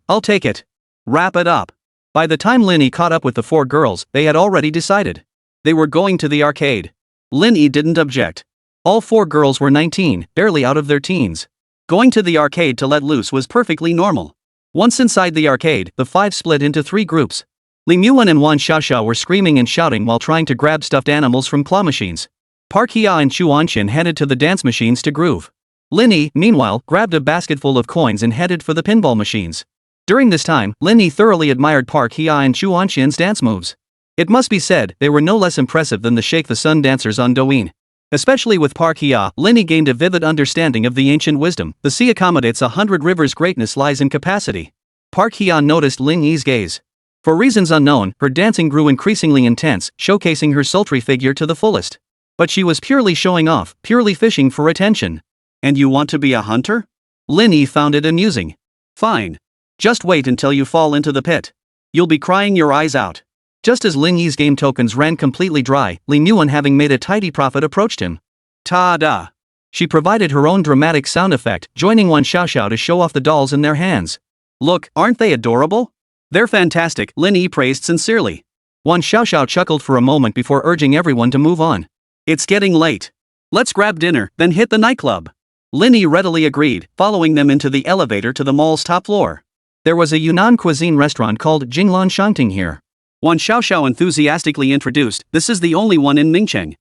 I'll take it. Wrap it up. By the time Lin Yi caught up with the four girls, they had already decided. They were going to the arcade. Lin Yi didn't object. All four girls were 19, barely out of their teens. Going to the arcade to let loose was perfectly normal. Once inside the arcade, the five split into three groups. Li Muan and Wan Xiaoxiao were screaming and shouting while trying to grab stuffed animals from claw machines. Park Hia and Chu Anqian headed to the dance machines to groove. Lin Yi, meanwhile, grabbed a basketful of coins and headed for the pinball machines. During this time, Lin Yi thoroughly admired Park Hia and Chu Anqian's dance moves. It must be said, they were no less impressive than the Shake the Sun dancers on Douyin. Especially with Park Hia, Lin Yi gained a vivid understanding of the ancient wisdom, the sea accommodates 100 rivers, greatness lies in capacity. Park Hia noticed Lin Yi's gaze. For reasons unknown, her dancing grew increasingly intense, showcasing her sultry figure to the fullest. But she was purely showing off, purely fishing for attention. And you want to be a hunter? Lin Yi found it amusing. Fine. Just wait until you fall into the pit. You'll be crying your eyes out. Just as Lin Yi's game tokens ran completely dry, Li Muan, having made a tidy profit, approached him. Ta-da! She provided her own dramatic sound effect, joining Wan Xiaoxiao to show off the dolls in their hands. Look, aren't they adorable? They're fantastic, Lin Yi praised sincerely. Wan Xiaoxiao chuckled for a moment before urging everyone to move on. It's getting late. Let's grab dinner, then hit the nightclub. Lin Yi readily agreed, following them into the elevator to the mall's top floor. There was a Yunnan cuisine restaurant called Jinglan Shangting here. Wan Xiaoxiao enthusiastically introduced, this is the only one in Ningcheng.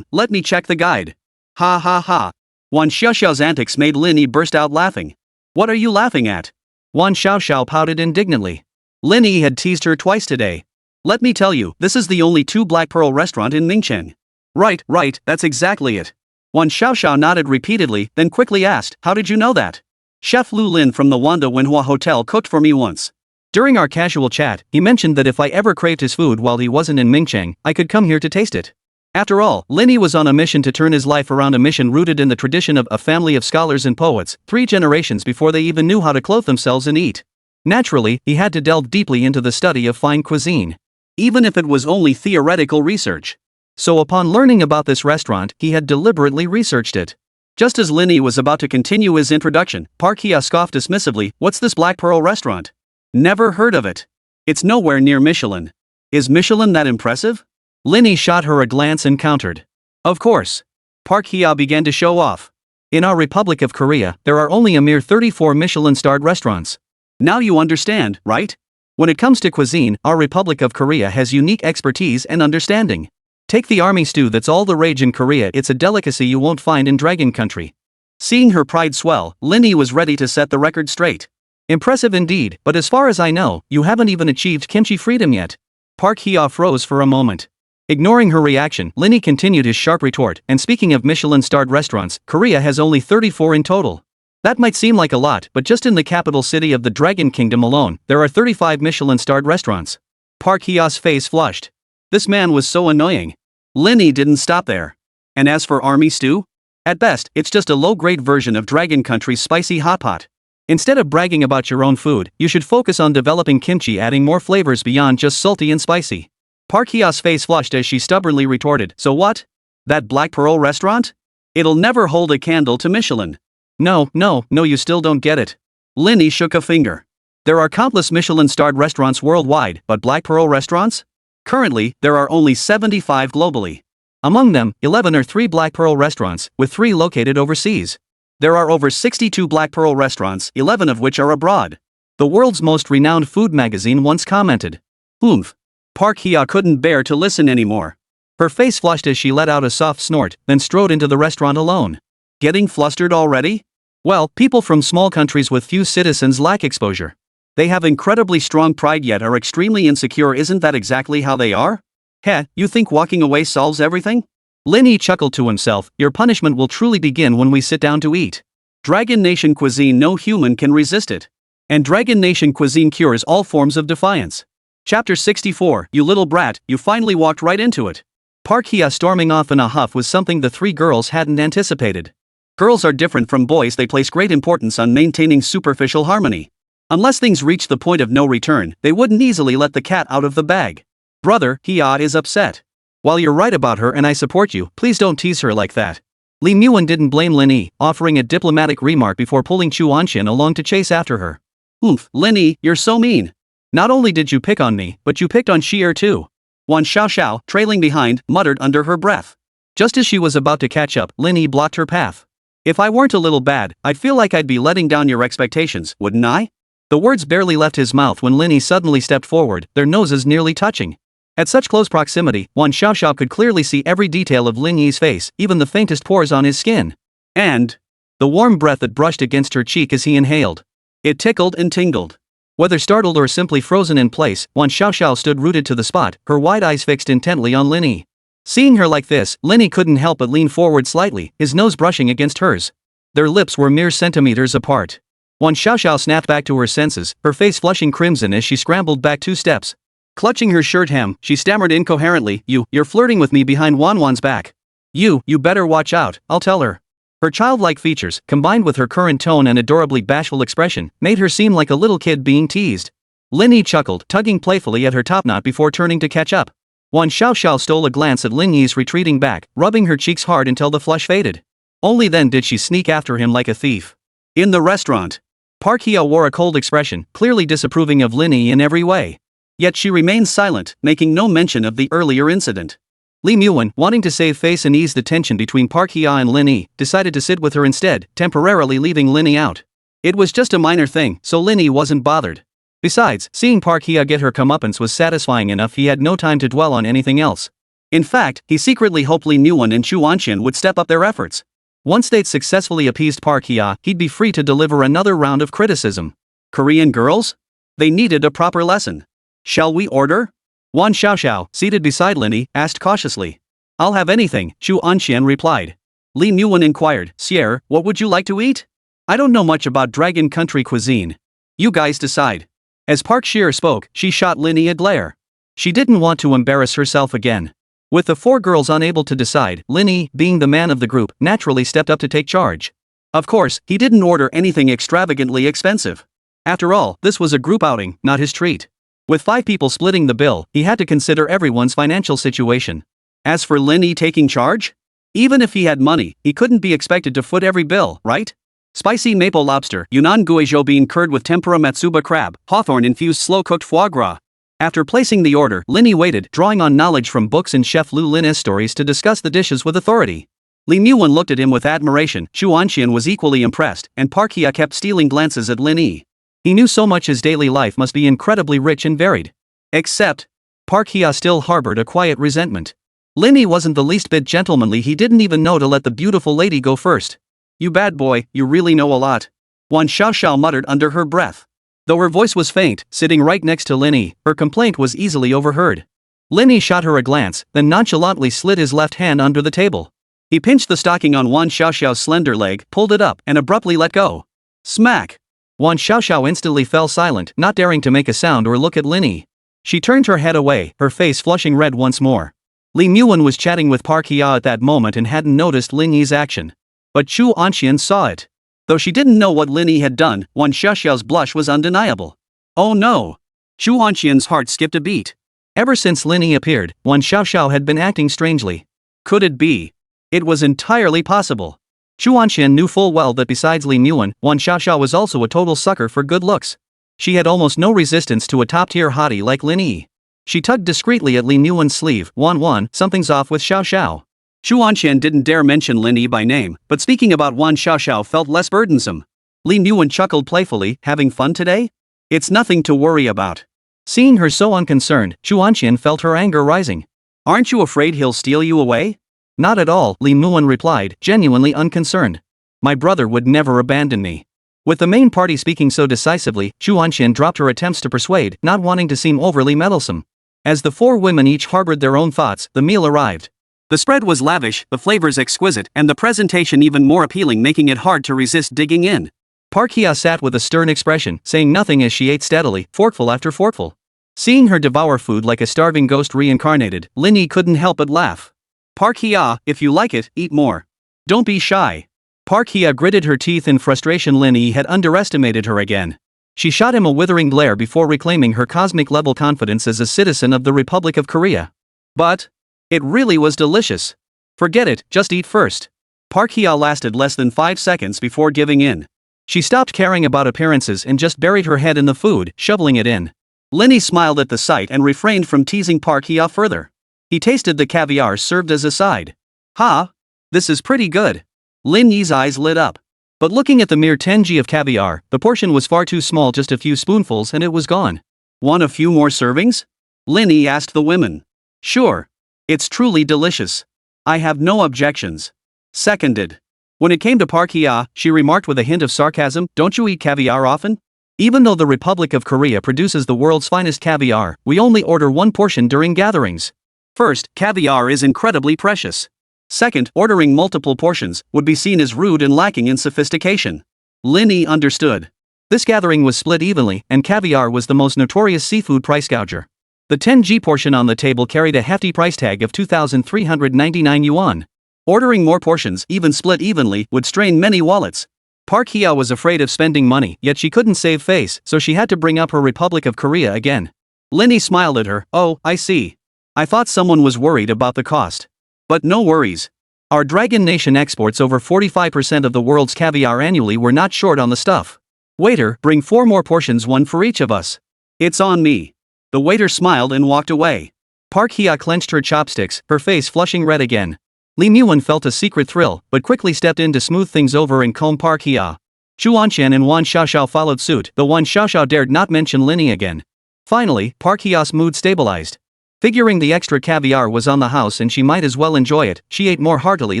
Let me check the guide. Ha ha ha. Wan Xiaoxiao's antics made Lin Yi burst out laughing. What are you laughing at? Wan Xiaoxiao pouted indignantly. Lin Yi had teased her twice today. Let me tell you, this is the only two Black Pearl restaurant in Ningcheng. Right, that's exactly it. Wan Xiaoxiao nodded repeatedly, then quickly asked, how did you know that? Chef Lu Lin from the Wanda Wenhua Hotel cooked for me once. During our casual chat, he mentioned that if I ever craved his food while he wasn't in Ningcheng, I could come here to taste it. After all, Lin Yi was on a mission to turn his life around, a mission rooted in the tradition of a family of scholars and poets, 3 generations before they even knew how to clothe themselves and eat. Naturally, he had to delve deeply into the study of fine cuisine. Even if it was only theoretical research. So upon learning about this restaurant, he had deliberately researched it. Just as Lin Yi was about to continue his introduction, Park Hia scoffed dismissively, what's this Black Pearl restaurant? Never heard of it. It's nowhere near Michelin. Is Michelin that impressive? Lin Yi shot her a glance and countered. Of course. Park Hia began to show off. In our Republic of Korea, there are only a mere 34 Michelin-starred restaurants. Now you understand, right? When it comes to cuisine, our Republic of Korea has unique expertise and understanding. Take the army stew that's all the rage in Korea, it's a delicacy you won't find in Dragon Country. Seeing her pride swell, Lin Yi was ready to set the record straight. Impressive indeed, but as far as I know, you haven't even achieved kimchi freedom yet. Park Hia froze for a moment. Ignoring her reaction, Lin Yi continued his sharp retort, and speaking of Michelin-starred restaurants, Korea has only 34 in total. That might seem like a lot, but just in the capital city of the Dragon Kingdom alone, there are 35 Michelin-starred restaurants. Park Hia's face flushed. This man was so annoying. Lin Yi didn't stop there. And as for army stew? At best, it's just a low-grade version of Dragon Country's spicy hot pot. Instead of bragging about your own food, you should focus on developing kimchi, adding more flavors beyond just salty and spicy. Park Hya's face flushed as she stubbornly retorted, so what? That Black Pearl restaurant? It'll never hold a candle to Michelin. No, you still don't get it. Lin Yi shook a finger. There are countless Michelin-starred restaurants worldwide, but Black Pearl restaurants? Currently, there are only 75 globally. Among them, 11 are 3 Black Pearl restaurants, with 3 located overseas. There are over 62 Black Pearl restaurants, 11 of which are abroad. The world's most renowned food magazine once commented. Oomph. Park Hya couldn't bear to listen anymore. Her face flushed as she let out a soft snort, then strode into the restaurant alone. Getting flustered already? Well, people from small countries with few citizens lack exposure. They have incredibly strong pride yet are extremely insecure. Isn't that exactly how they are? Heh, you think walking away solves everything? Lin Yi chuckled to himself, your punishment will truly begin when we sit down to eat. Dragon Nation cuisine, no human can resist it. And Dragon Nation cuisine cures all forms of defiance. Chapter 64, you little brat, you finally walked right into it. Park Hya storming off in a huff was something the 3 girls hadn't anticipated. Girls are different from boys, they place great importance on maintaining superficial harmony. Unless things reach the point of no return, they wouldn't easily let the cat out of the bag. Brother, Hya is upset. While you're right about her and I support you, please don't tease her like that. Li Muan didn't blame Lin Yi, offering a diplomatic remark before pulling Chu Anxian along to chase after her. Oomph, Lin Yi, you're so mean. Not only did you pick on me, but you picked on Xi'er too. Wan Xiaoxiao, trailing behind, muttered under her breath. Just as she was about to catch up, Lin Yi blocked her path. If I weren't a little bad, I'd feel like I'd be letting down your expectations, wouldn't I? The words barely left his mouth when Lin Yi suddenly stepped forward, their noses nearly touching. At such close proximity, Wan Xiaoxiao could clearly see every detail of Lin Yi's face, even the faintest pores on his skin. And the warm breath that brushed against her cheek as he inhaled. It tickled and tingled. Whether startled or simply frozen in place, Wan Xiaoxiao stood rooted to the spot, her wide eyes fixed intently on Lin Yi. Seeing her like this, Lin Yi couldn't help but lean forward slightly, his nose brushing against hers. Their lips were mere centimeters apart. Wan Xiaoxiao snapped back to her senses, her face flushing crimson as she scrambled back 2 steps. Clutching her shirt hem, she stammered incoherently, You're flirting with me behind Wan's back. You better watch out, I'll tell her. Her childlike features, combined with her current tone and adorably bashful expression, made her seem like a little kid being teased. Lin Yi chuckled, tugging playfully at her topknot before turning to catch up. Wan Xiaoxiao stole a glance at Lin Yi's retreating back, rubbing her cheeks hard until the flush faded. Only then did she sneak after him like a thief. In the restaurant, Park Hye wore a cold expression, clearly disapproving of Lin Yi in every way. Yet she remained silent, making no mention of the earlier incident. Li Muan, wanting to save face and ease the tension between Park Hye and Lin Yi, decided to sit with her instead, temporarily leaving Lin Yi out. It was just a minor thing, so Lin Yi wasn't bothered. Besides, seeing Park Hye get her comeuppance was satisfying enough. He had no time to dwell on anything else. In fact, he secretly hoped Li Muan and Chu Anxian would step up their efforts. Once they'd successfully appeased Park Hye, he'd be free to deliver another round of criticism. Korean girls? They needed a proper lesson. Shall we order? Wan Xiaoxiao, seated beside Lin Yi, asked cautiously. I'll have anything, Chu Anxian replied. Li Muan inquired, Sierra, what would you like to eat? I don't know much about Dragon Country cuisine. You guys decide. As Park Hye spoke, she shot Lin Yi a glare. She didn't want to embarrass herself again. With the 4 girls unable to decide, Lin Yi, being the man of the group, naturally stepped up to take charge. Of course, he didn't order anything extravagantly expensive. After all, this was a group outing, not his treat. With 5 people splitting the bill, he had to consider everyone's financial situation. As for Lin Yi taking charge? Even if he had money, he couldn't be expected to foot every bill, right? Spicy maple lobster, Yunnan guizhou bean curd with tempura matsuba crab, hawthorn-infused slow-cooked foie gras. After placing the order, Lin Yi waited, drawing on knowledge from books and Chef Lu Lin's stories to discuss the dishes with authority. Li Muan looked at him with admiration, Chu Anxian was equally impressed, and Park Hye kept stealing glances at Lin Yi. He knew so much his daily life must be incredibly rich and varied. Except, Park Hye still harbored a quiet resentment. Lin Yi wasn't the least bit gentlemanly. He didn't even know to let the beautiful lady go first. You bad boy, you really know a lot. Wan Xiaoxiao muttered under her breath. Though her voice was faint, sitting right next to Lin Yi, her complaint was easily overheard. Lin Yi shot her a glance, then nonchalantly slid his left hand under the table. He pinched the stocking on Wan Xiaoxiao's slender leg, pulled it up, and abruptly let go. Smack! Wan Xiaoxiao instantly fell silent, not daring to make a sound or look at Lin Yi. She turned her head away, her face flushing red once more. Li Muan was chatting with Park Hye at that moment and hadn't noticed Lin Yi's action. But Chu Anxian saw it. Though she didn't know what Lin Yi had done, Wan Xiaoxiao's blush was undeniable. Oh no! Chu Anxian's heart skipped a beat. Ever since Lin Yi appeared, Wan Xiaoxiao had been acting strangely. Could it be? It was entirely possible. Chu Anxian knew full well that besides Li Muan, Wan Xiaoxiao was also a total sucker for good looks. She had almost no resistance to a top-tier hottie like Lin Yi. She tugged discreetly at Li Muan's sleeve. Wan, something's off with Xiaoxiao. Chu Anxian didn't dare mention Lin Yi by name, but speaking about Wan Xiaoxiao felt less burdensome. Li Muan chuckled playfully, having fun today? It's nothing to worry about. Seeing her so unconcerned, Chu Anxian felt her anger rising. Aren't you afraid he'll steal you away? Not at all, Li Muan replied, genuinely unconcerned. My brother would never abandon me. With the main party speaking so decisively, Chu Anxian dropped her attempts to persuade, not wanting to seem overly meddlesome. As the 4 women each harbored their own thoughts, the meal arrived. The spread was lavish, the flavors exquisite, and the presentation even more appealing, making it hard to resist digging in. Park Hye sat with a stern expression, saying nothing as she ate steadily, forkful after forkful. Seeing her devour food like a starving ghost reincarnated, Lin Yi couldn't help but laugh. Park Hye, if you like it, eat more. Don't be shy. Park Hye gritted her teeth in frustration. Lin Yi had underestimated her again. She shot him a withering glare before reclaiming her cosmic-level confidence as a citizen of the Republic of Korea. But It really was delicious. Forget it, just eat first. Park Hye lasted less than 5 seconds before giving in. She stopped caring about appearances and just buried her head in the food, shoveling it in. Lin Yi smiled at the sight and refrained from teasing Park Hye further. He tasted the caviar served as a side. Ha! This is pretty good. Lin Yi's eyes lit up. But looking at the mere 10g of caviar, the portion was far too small, just a few spoonfuls and it was gone. Want a few more servings? Lin Yi asked the women. Sure. It's truly delicious. I have no objections. Seconded. When it came to Park Hye, she remarked with a hint of sarcasm, don't you eat caviar often? Even though the Republic of Korea produces the world's finest caviar, we only order one portion during gatherings. First, caviar is incredibly precious. Second, ordering multiple portions would be seen as rude and lacking in sophistication. Lin Yi understood. This gathering was split evenly, and caviar was the most notorious seafood price gouger. The 10g portion on the table carried a hefty price tag of 2,399 yuan. Ordering more portions, even split evenly, would strain many wallets. Park Hye was afraid of spending money, yet she couldn't save face, so she had to bring up her Republic of Korea again. Lin Yi smiled at her. Oh, I see. I thought someone was worried about the cost. But no worries. Our Dragon Nation exports over 45% of the world's caviar annually. We're not short on the stuff. Waiter, bring 4 more portions, one for each of us. It's on me. The waiter smiled and walked away. Park Hye clenched her chopsticks, her face flushing red again. Lee Myung felt a secret thrill, but quickly stepped in to smooth things over and comb Park Hye. Zhu Wanqian and Wan Xiaoxiao followed suit, though Wan Xiaoxiao dared not mention Lin Yi again. Finally, Park Hye's mood stabilized. Figuring the extra caviar was on the house and she might as well enjoy it, she ate more heartily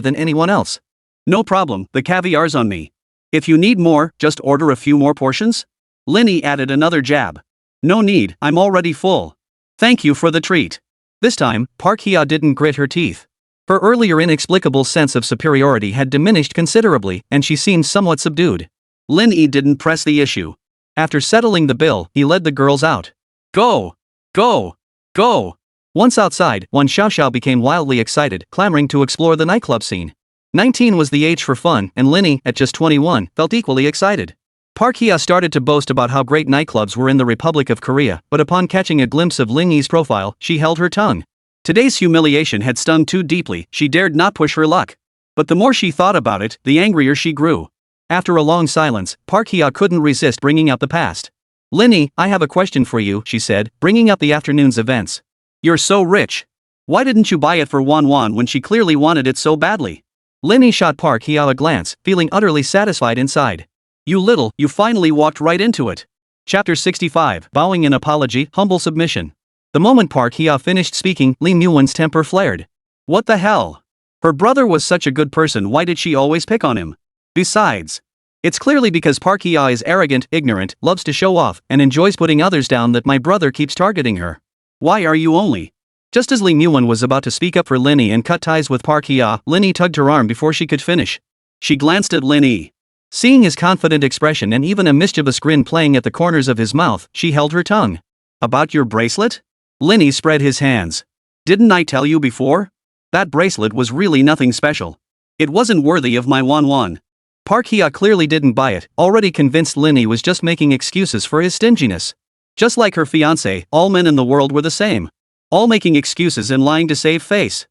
than anyone else. No problem, the caviar's on me. If you need more, just order a few more portions? Lin Yi added another jab. No need, I'm already full. Thank you for the treat. This time, Park Hye didn't grit her teeth. Her earlier inexplicable sense of superiority had diminished considerably, and she seemed somewhat subdued. Lin Yi didn't press the issue. After settling the bill, he led the girls out. Go! Go! Go! Once outside, Wan Xiaoxiao became wildly excited, clamoring to explore the nightclub scene. 19 was the age for fun, and Lin Yi, at just 21, felt equally excited. Park Hye started to boast about how great nightclubs were in the Republic of Korea, but upon catching a glimpse of Lin Yi's profile, she held her tongue. Today's humiliation had stung too deeply, she dared not push her luck. But the more she thought about it, the angrier she grew. After a long silence, Park Hye couldn't resist bringing up the past. Lin Yi, I have a question for you, she said, bringing up the afternoon's events. You're so rich. Why didn't you buy it for Wan when she clearly wanted it so badly? Lin Yi shot Park Hye a glance, feeling utterly satisfied inside. You finally walked right into it. Chapter 65, Bowing in Apology, Humble Submission. The moment Park Hye finished speaking, Lee Myungwon's temper flared. What the hell? Her brother was such a good person, why did she always pick on him? Besides, it's clearly because Park Hye is arrogant, ignorant, loves to show off, and enjoys putting others down that my brother keeps targeting her. Why are you only? Just as Lee Myungwon was about to speak up for Lin Yi and cut ties with Park Hye, Lin Yi tugged her arm before she could finish. She glanced at Lin Yi. Seeing his confident expression and even a mischievous grin playing at the corners of his mouth, she held her tongue. About your bracelet? Lin Yi spread his hands. Didn't I tell you before? That bracelet was really nothing special. It wasn't worthy of my Wan. Park Hye clearly didn't buy it, already convinced Lin Yi was just making excuses for his stinginess. Just like her fiancé, all men in the world were the same. All making excuses and lying to save face.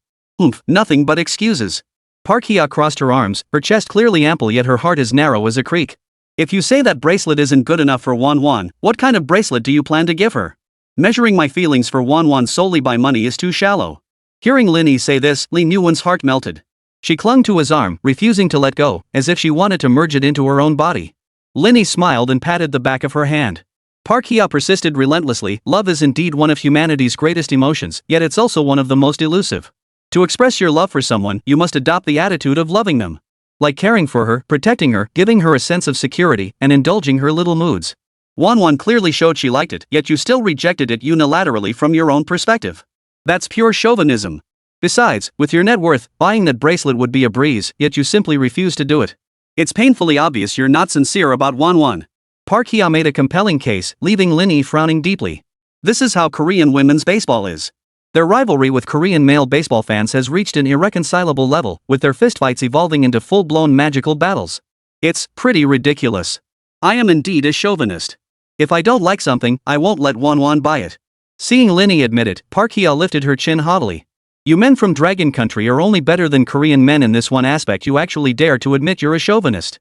Nothing but excuses. Park Hye crossed her arms, her chest clearly ample yet her heart as narrow as a creek. If you say that bracelet isn't good enough for Wan, what kind of bracelet do you plan to give her? Measuring my feelings for Wan solely by money is too shallow. Hearing Lin Yi say this, Lee Myungwon's heart melted. She clung to his arm, refusing to let go, as if she wanted to merge it into her own body. Lin Yi smiled and patted the back of her hand. Park Hye persisted relentlessly. Love is indeed one of humanity's greatest emotions, yet it's also one of the most elusive. To express your love for someone, you must adopt the attitude of loving them. Like caring for her, protecting her, giving her a sense of security, and indulging her little moods. Wan clearly showed she liked it, yet you still rejected it unilaterally from your own perspective. That's pure chauvinism. Besides, with your net worth, buying that bracelet would be a breeze, yet you simply refuse to do it. It's painfully obvious you're not sincere about Wan. Park Hye made a compelling case, leaving Lin Yi frowning deeply. This is how Korean women's baseball is. Their rivalry with Korean male baseball fans has reached an irreconcilable level, with their fistfights evolving into full-blown magical battles. It's pretty ridiculous. I am indeed a chauvinist. If I don't like something, I won't let Wan buy it. Seeing Lin Yi admit it, Park Hye lifted her chin haughtily. You men from Dragon Country are only better than Korean men in this one aspect. You actually dare to admit you're a chauvinist.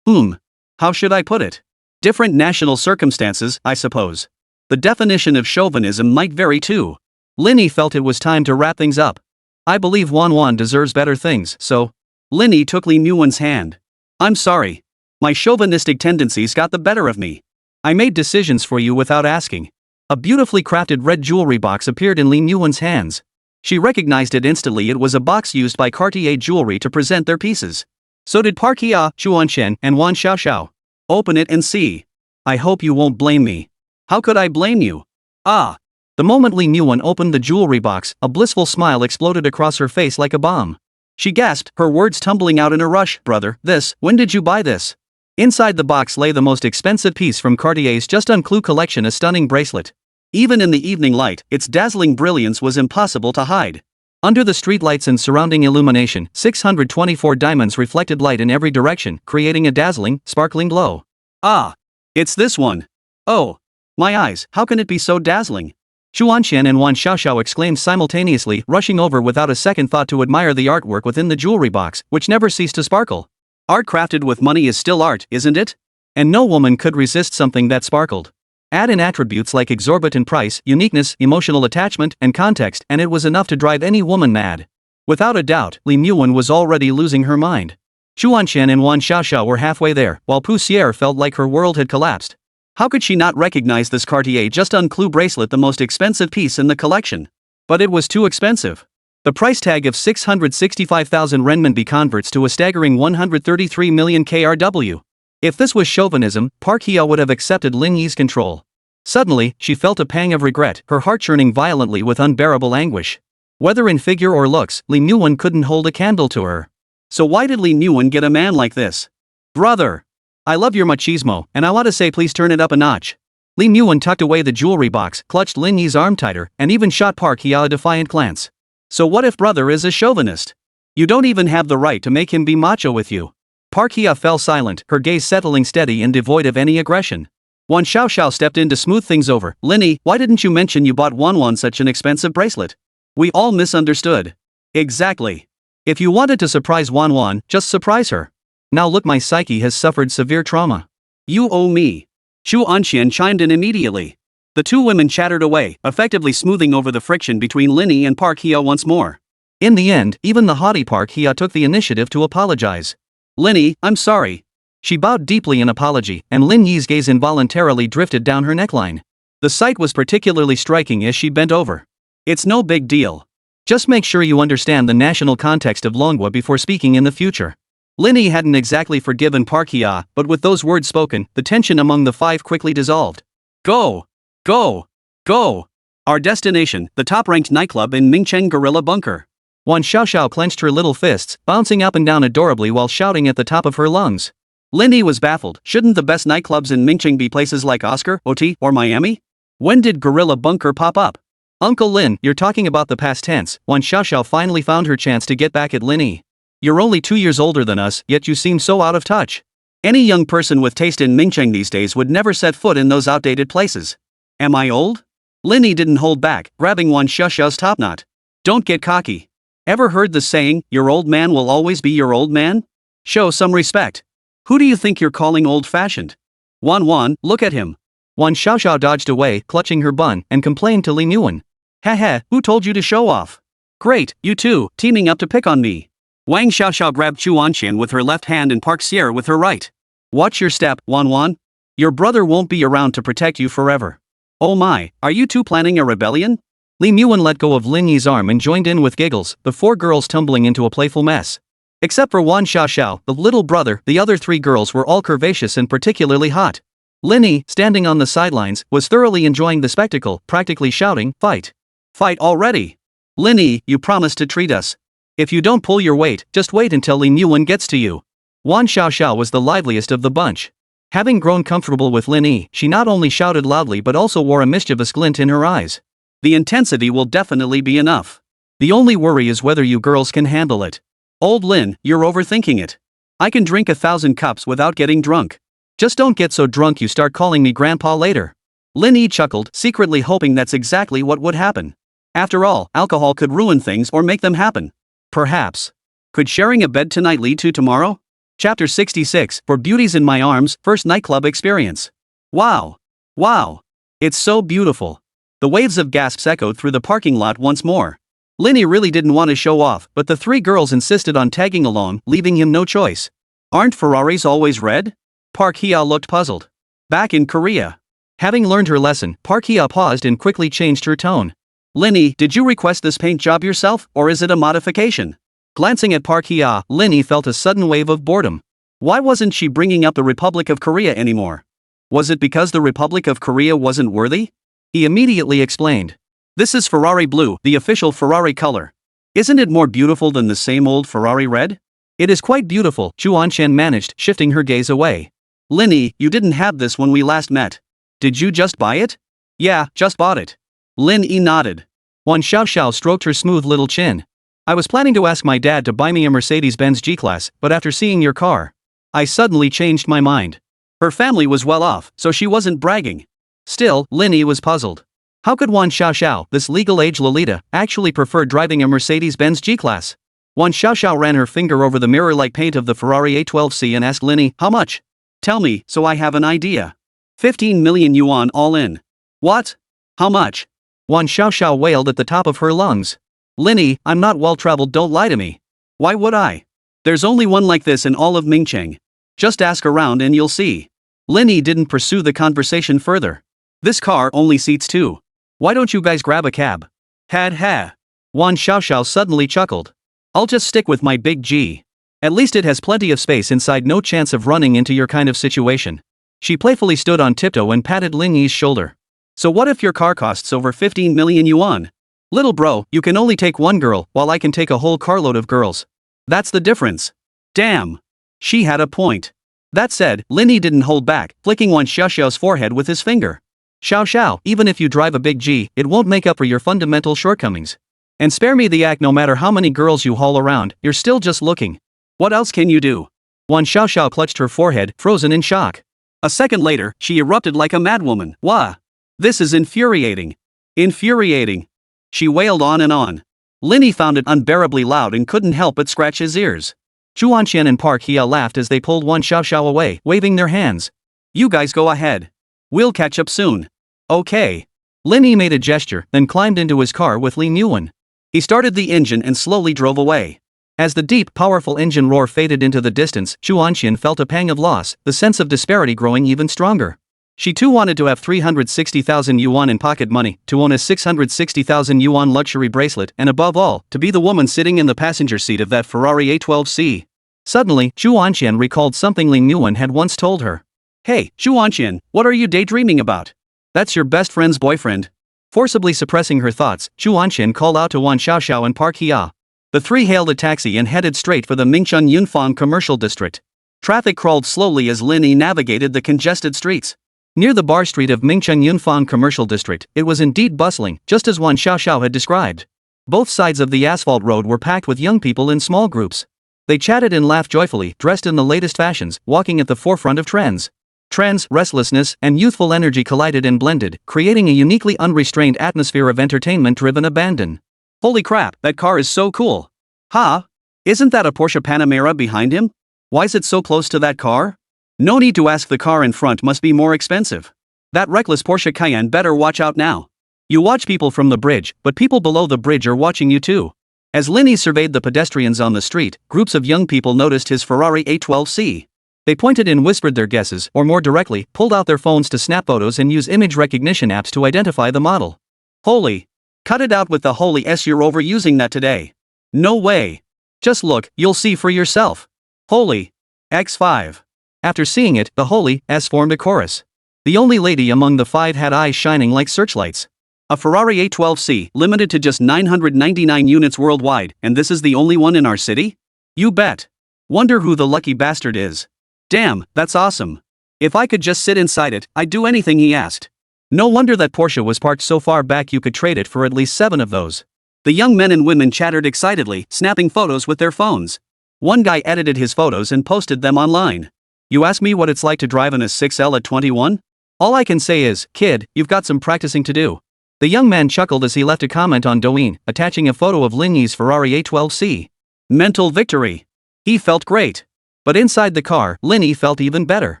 How should I put it? Different national circumstances, I suppose. The definition of chauvinism might vary too. Lin Yi felt it was time to wrap things up. I believe Wan deserves better things, so. Lin Yi took Lin Yuan's hand. I'm sorry. My chauvinistic tendencies got the better of me. I made decisions for you without asking. A beautifully crafted red jewelry box appeared in Lin Yuan's hands. She recognized it instantly. It was a box used by Cartier Jewelry to present their pieces. So did Park Hia, Chuanshen, and Wan Xiaoxiao. Open it and see. I hope you won't blame me. How could I blame you? Ah. The moment Lin Yuan opened the jewelry box, a blissful smile exploded across her face like a bomb. She gasped, her words tumbling out in a rush. Brother, when did you buy this? Inside the box lay the most expensive piece from Cartier's Just Un Clou collection, a stunning bracelet. Even in the evening light, its dazzling brilliance was impossible to hide. Under the streetlights and surrounding illumination, 624 diamonds reflected light in every direction, creating a dazzling, sparkling glow. Ah! It's this one. Oh! My eyes, how can it be so dazzling? Chuanshan and Wan Xiaoxiao exclaimed simultaneously, rushing over without a second thought to admire the artwork within the jewelry box, which never ceased to sparkle. Art crafted with money is still art, isn't it? And no woman could resist something that sparkled. Add in attributes like exorbitant price, uniqueness, emotional attachment, and context, and it was enough to drive any woman mad. Without a doubt, Lin Yuan was already losing her mind. Chuanshan and Wan Xiaoxiao were halfway there, while Pussier felt like her world had collapsed. How could she not recognize this Cartier Just Un Clou bracelet, the most expensive piece in the collection? But it was too expensive. The price tag of 665,000 renminbi converts to a staggering 133 million KRW. If this was chauvinism, Park Hia would have accepted Lin Yi's control. Suddenly, she felt a pang of regret, her heart churning violently with unbearable anguish. Whether in figure or looks, Lin Yuan couldn't hold a candle to her. So why did Lin Yuan get a man like this? Brother! I love your machismo, and I want to say please turn it up a notch. Lin Yuan tucked away the jewelry box, clutched Lin Yi's arm tighter, and even shot Park Hia a defiant glance. So what if brother is a chauvinist? You don't even have the right to make him be macho with you. Park Hia fell silent, her gaze settling steady and devoid of any aggression. Wan Xiaoxiao stepped in to smooth things over. Lin Yi, why didn't you mention you bought Wan such an expensive bracelet? We all misunderstood. Exactly. If you wanted to surprise Wan, just surprise her. Now look, my psyche has suffered severe trauma. You owe me. Xu Anxian chimed in immediately. The two women chattered away, effectively smoothing over the friction between Lin Yi and Park Hia once more. In the end, even the haughty Park Hia took the initiative to apologize. Lin Yi, I'm sorry. She bowed deeply in apology, and Lin Yi's gaze involuntarily drifted down her neckline. The sight was particularly striking as she bent over. It's no big deal. Just make sure you understand the national context of Longwa before speaking in the future. Lin Yi hadn't exactly forgiven Park Hia, but with those words spoken, the tension among the five quickly dissolved. Go! Go! Go! Our destination, the top-ranked nightclub in Mingcheng Gorilla Bunker. Wan Xiaoxiao clenched her little fists, bouncing up and down adorably while shouting at the top of her lungs. Lin Yi was baffled. Shouldn't the best nightclubs in Mingcheng be places like Oscar, OT, or Miami? When did Gorilla Bunker pop up? Uncle Lin, you're talking about the past tense. Wan Xiaoxiao finally found her chance to get back at Lin Yi. You're only 2 years older than us, yet you seem so out of touch. Any young person with taste in Mingcheng these days would never set foot in those outdated places. Am I old? Lin Yi didn't hold back, grabbing Wan Xiaoxiao's top knot. Don't get cocky. Ever heard the saying, your old man will always be your old man? Show some respect. Who do you think you're calling old-fashioned? Wan, look at him. Wan Xiaoxiao dodged away, clutching her bun, and complained to Lin Yuan. Who told you to show off? Great, you two, teaming up to pick on me. Wang Xiaoxiao grabbed Chu Anxian with her left hand and Park Sierra with her right. Watch your step, Wan. Your brother won't be around to protect you forever. Oh my, are you two planning a rebellion? Lin Yuan let go of Lin Yi's arm and joined in with giggles, the four girls tumbling into a playful mess. Except for Wan Xiaoxiao, the little brother, the other three girls were all curvaceous and particularly hot. Lin Yi, standing on the sidelines, was thoroughly enjoying the spectacle, practically shouting, "Fight! Fight already! Lin Yi, you promised to treat us. If you don't pull your weight, just wait until Lin Yuan gets to you." Wan Xiaoxiao was the liveliest of the bunch. Having grown comfortable with Lin Yi, she not only shouted loudly but also wore a mischievous glint in her eyes. The intensity will definitely be enough. The only worry is whether you girls can handle it. Old Lin, you're overthinking it. I can drink 1,000 cups without getting drunk. Just don't get so drunk you start calling me grandpa later. Lin Yi chuckled, secretly hoping that's exactly what would happen. After all, alcohol could ruin things or make them happen. Perhaps. Could sharing a bed tonight lead to tomorrow? Chapter 66, For Beauties in My Arms, First Nightclub Experience. Wow. Wow. It's so beautiful. The waves of gasps echoed through the parking lot once more. Lin Yi really didn't want to show off, but the three girls insisted on tagging along, leaving him no choice. Aren't Ferraris always red? Park Hye looked puzzled. Back in Korea. Having learned her lesson, Park Hye paused and quickly changed her tone. Lin Yi, did you request this paint job yourself, or is it a modification? Glancing at Park Hye, Lin Yi felt a sudden wave of boredom. Why wasn't she bringing up the Republic of Korea anymore? Was it because the Republic of Korea wasn't worthy? He immediately explained. This is Ferrari blue, the official Ferrari color. Isn't it more beautiful than the same old Ferrari red? It is quite beautiful, Zhu Anqian managed, shifting her gaze away. Lin Yi, you didn't have this when we last met. Did you just buy it? Yeah, just bought it. Lin Yi nodded. Wan Xiaoxiao stroked her smooth little chin. I was planning to ask my dad to buy me a Mercedes-Benz G-Class, but after seeing your car, I suddenly changed my mind. Her family was well off, so she wasn't bragging. Still, Lin Yi was puzzled. How could Wan Xiaoxiao, this legal-age Lolita, actually prefer driving a Mercedes-Benz G-Class? Wan Xiaoxiao ran her finger over the mirror-like paint of the Ferrari A12C and asked Lin Yi, how much? Tell me, so I have an idea. 15 million yuan all in. What? How much? Wan Xiaoxiao wailed at the top of her lungs. Lin Yi, I'm not well-traveled, don't lie to me. Why would I? There's only one like this in all of Mingcheng. Just ask around and you'll see. Lin Yi didn't pursue the conversation further. This car only seats two. Why don't you guys grab a cab? Had ha. Wan Xiaoxiao suddenly chuckled. I'll just stick with my big G. At least it has plenty of space inside, no chance of running into your kind of situation. She playfully stood on tiptoe and patted Lin Yi's shoulder. So what if your car costs over 15 million yuan? Little bro, you can only take one girl, while I can take a whole carload of girls. That's the difference. Damn. She had a point. That said, Lin Yi didn't hold back, flicking Wan Xiaoxiao's forehead with his finger. Xiao, even if you drive a big G, it won't make up for your fundamental shortcomings. And spare me the act, no matter how many girls you haul around, you're still just looking. What else can you do? Wan Xiaoxiao clutched her forehead, frozen in shock. A second later, she erupted like a madwoman. Wah! This is infuriating. Infuriating. She wailed on and on. Lin Yi found it unbearably loud and couldn't help but scratch his ears. Zhu Anqian and Park Hye laughed as they pulled Wan Xiaoxiao away, waving their hands. You guys go ahead. We'll catch up soon. Okay. Lin Yi made a gesture, then climbed into his car with Lin Yuan. He started the engine and slowly drove away. As the deep, powerful engine roar faded into the distance, Zhu Anqian felt a pang of loss, the sense of disparity growing even stronger. She too wanted to have 360,000 yuan in pocket money, to own a 660,000 yuan luxury bracelet, and above all, to be the woman sitting in the passenger seat of that Ferrari A12C. Suddenly, Zhu Anqian recalled something Lin Yuan had once told her. Hey, Zhu Anqian, what are you daydreaming about? That's your best friend's boyfriend. Forcibly suppressing her thoughts, Zhu Anqian called out to Wan Xiaoxiao and Park Hye. The three hailed a taxi and headed straight for the Mingchun Yunfang commercial district. Traffic crawled slowly as Lin Yi navigated the congested streets. Near the bar street of Mingchun Yunfang commercial district, it was indeed bustling, just as Wan Xiaoxiao had described. Both sides of the asphalt road were packed with young people in small groups. They chatted and laughed joyfully, dressed in the latest fashions, walking at the forefront of trends. Trends, restlessness, and youthful energy collided and blended, creating a uniquely unrestrained atmosphere of entertainment-driven abandon. Holy crap, that car is so cool. Huh? Isn't that a Porsche Panamera behind him? Why's it so close to that car? No need to ask, the car in front must be more expensive. That reckless Porsche Cayenne better watch out now. You watch people from the bridge, but people below the bridge are watching you too. As Lin Yi surveyed the pedestrians on the street, groups of young people noticed his Ferrari A12C. They pointed and whispered their guesses, or more directly, pulled out their phones to snap photos and use image recognition apps to identify the model. Holy! Cut it out with the holy S, you're overusing that today. No way. Just look, you'll see for yourself. Holy X5. After seeing it, the holy S formed a chorus. The only lady among the five had eyes shining like searchlights. A Ferrari A12C, limited to just 999 units worldwide, and this is the only one in our city? You bet. Wonder who the lucky bastard is. Damn, that's awesome. If I could just sit inside it, I'd do anything he asked. No wonder that Porsche was parked so far back, you could trade it for at least 7 of those. The young men and women chattered excitedly, snapping photos with their phones. One guy edited his photos and posted them online. You ask me what it's like to drive in a 6L at 21? All I can say is, kid, you've got some practicing to do. The young man chuckled as he left a comment on Douyin, attaching a photo of Lin Yi's Ferrari A12C. Mental victory. He felt great. But inside the car, Lin Yi felt even better.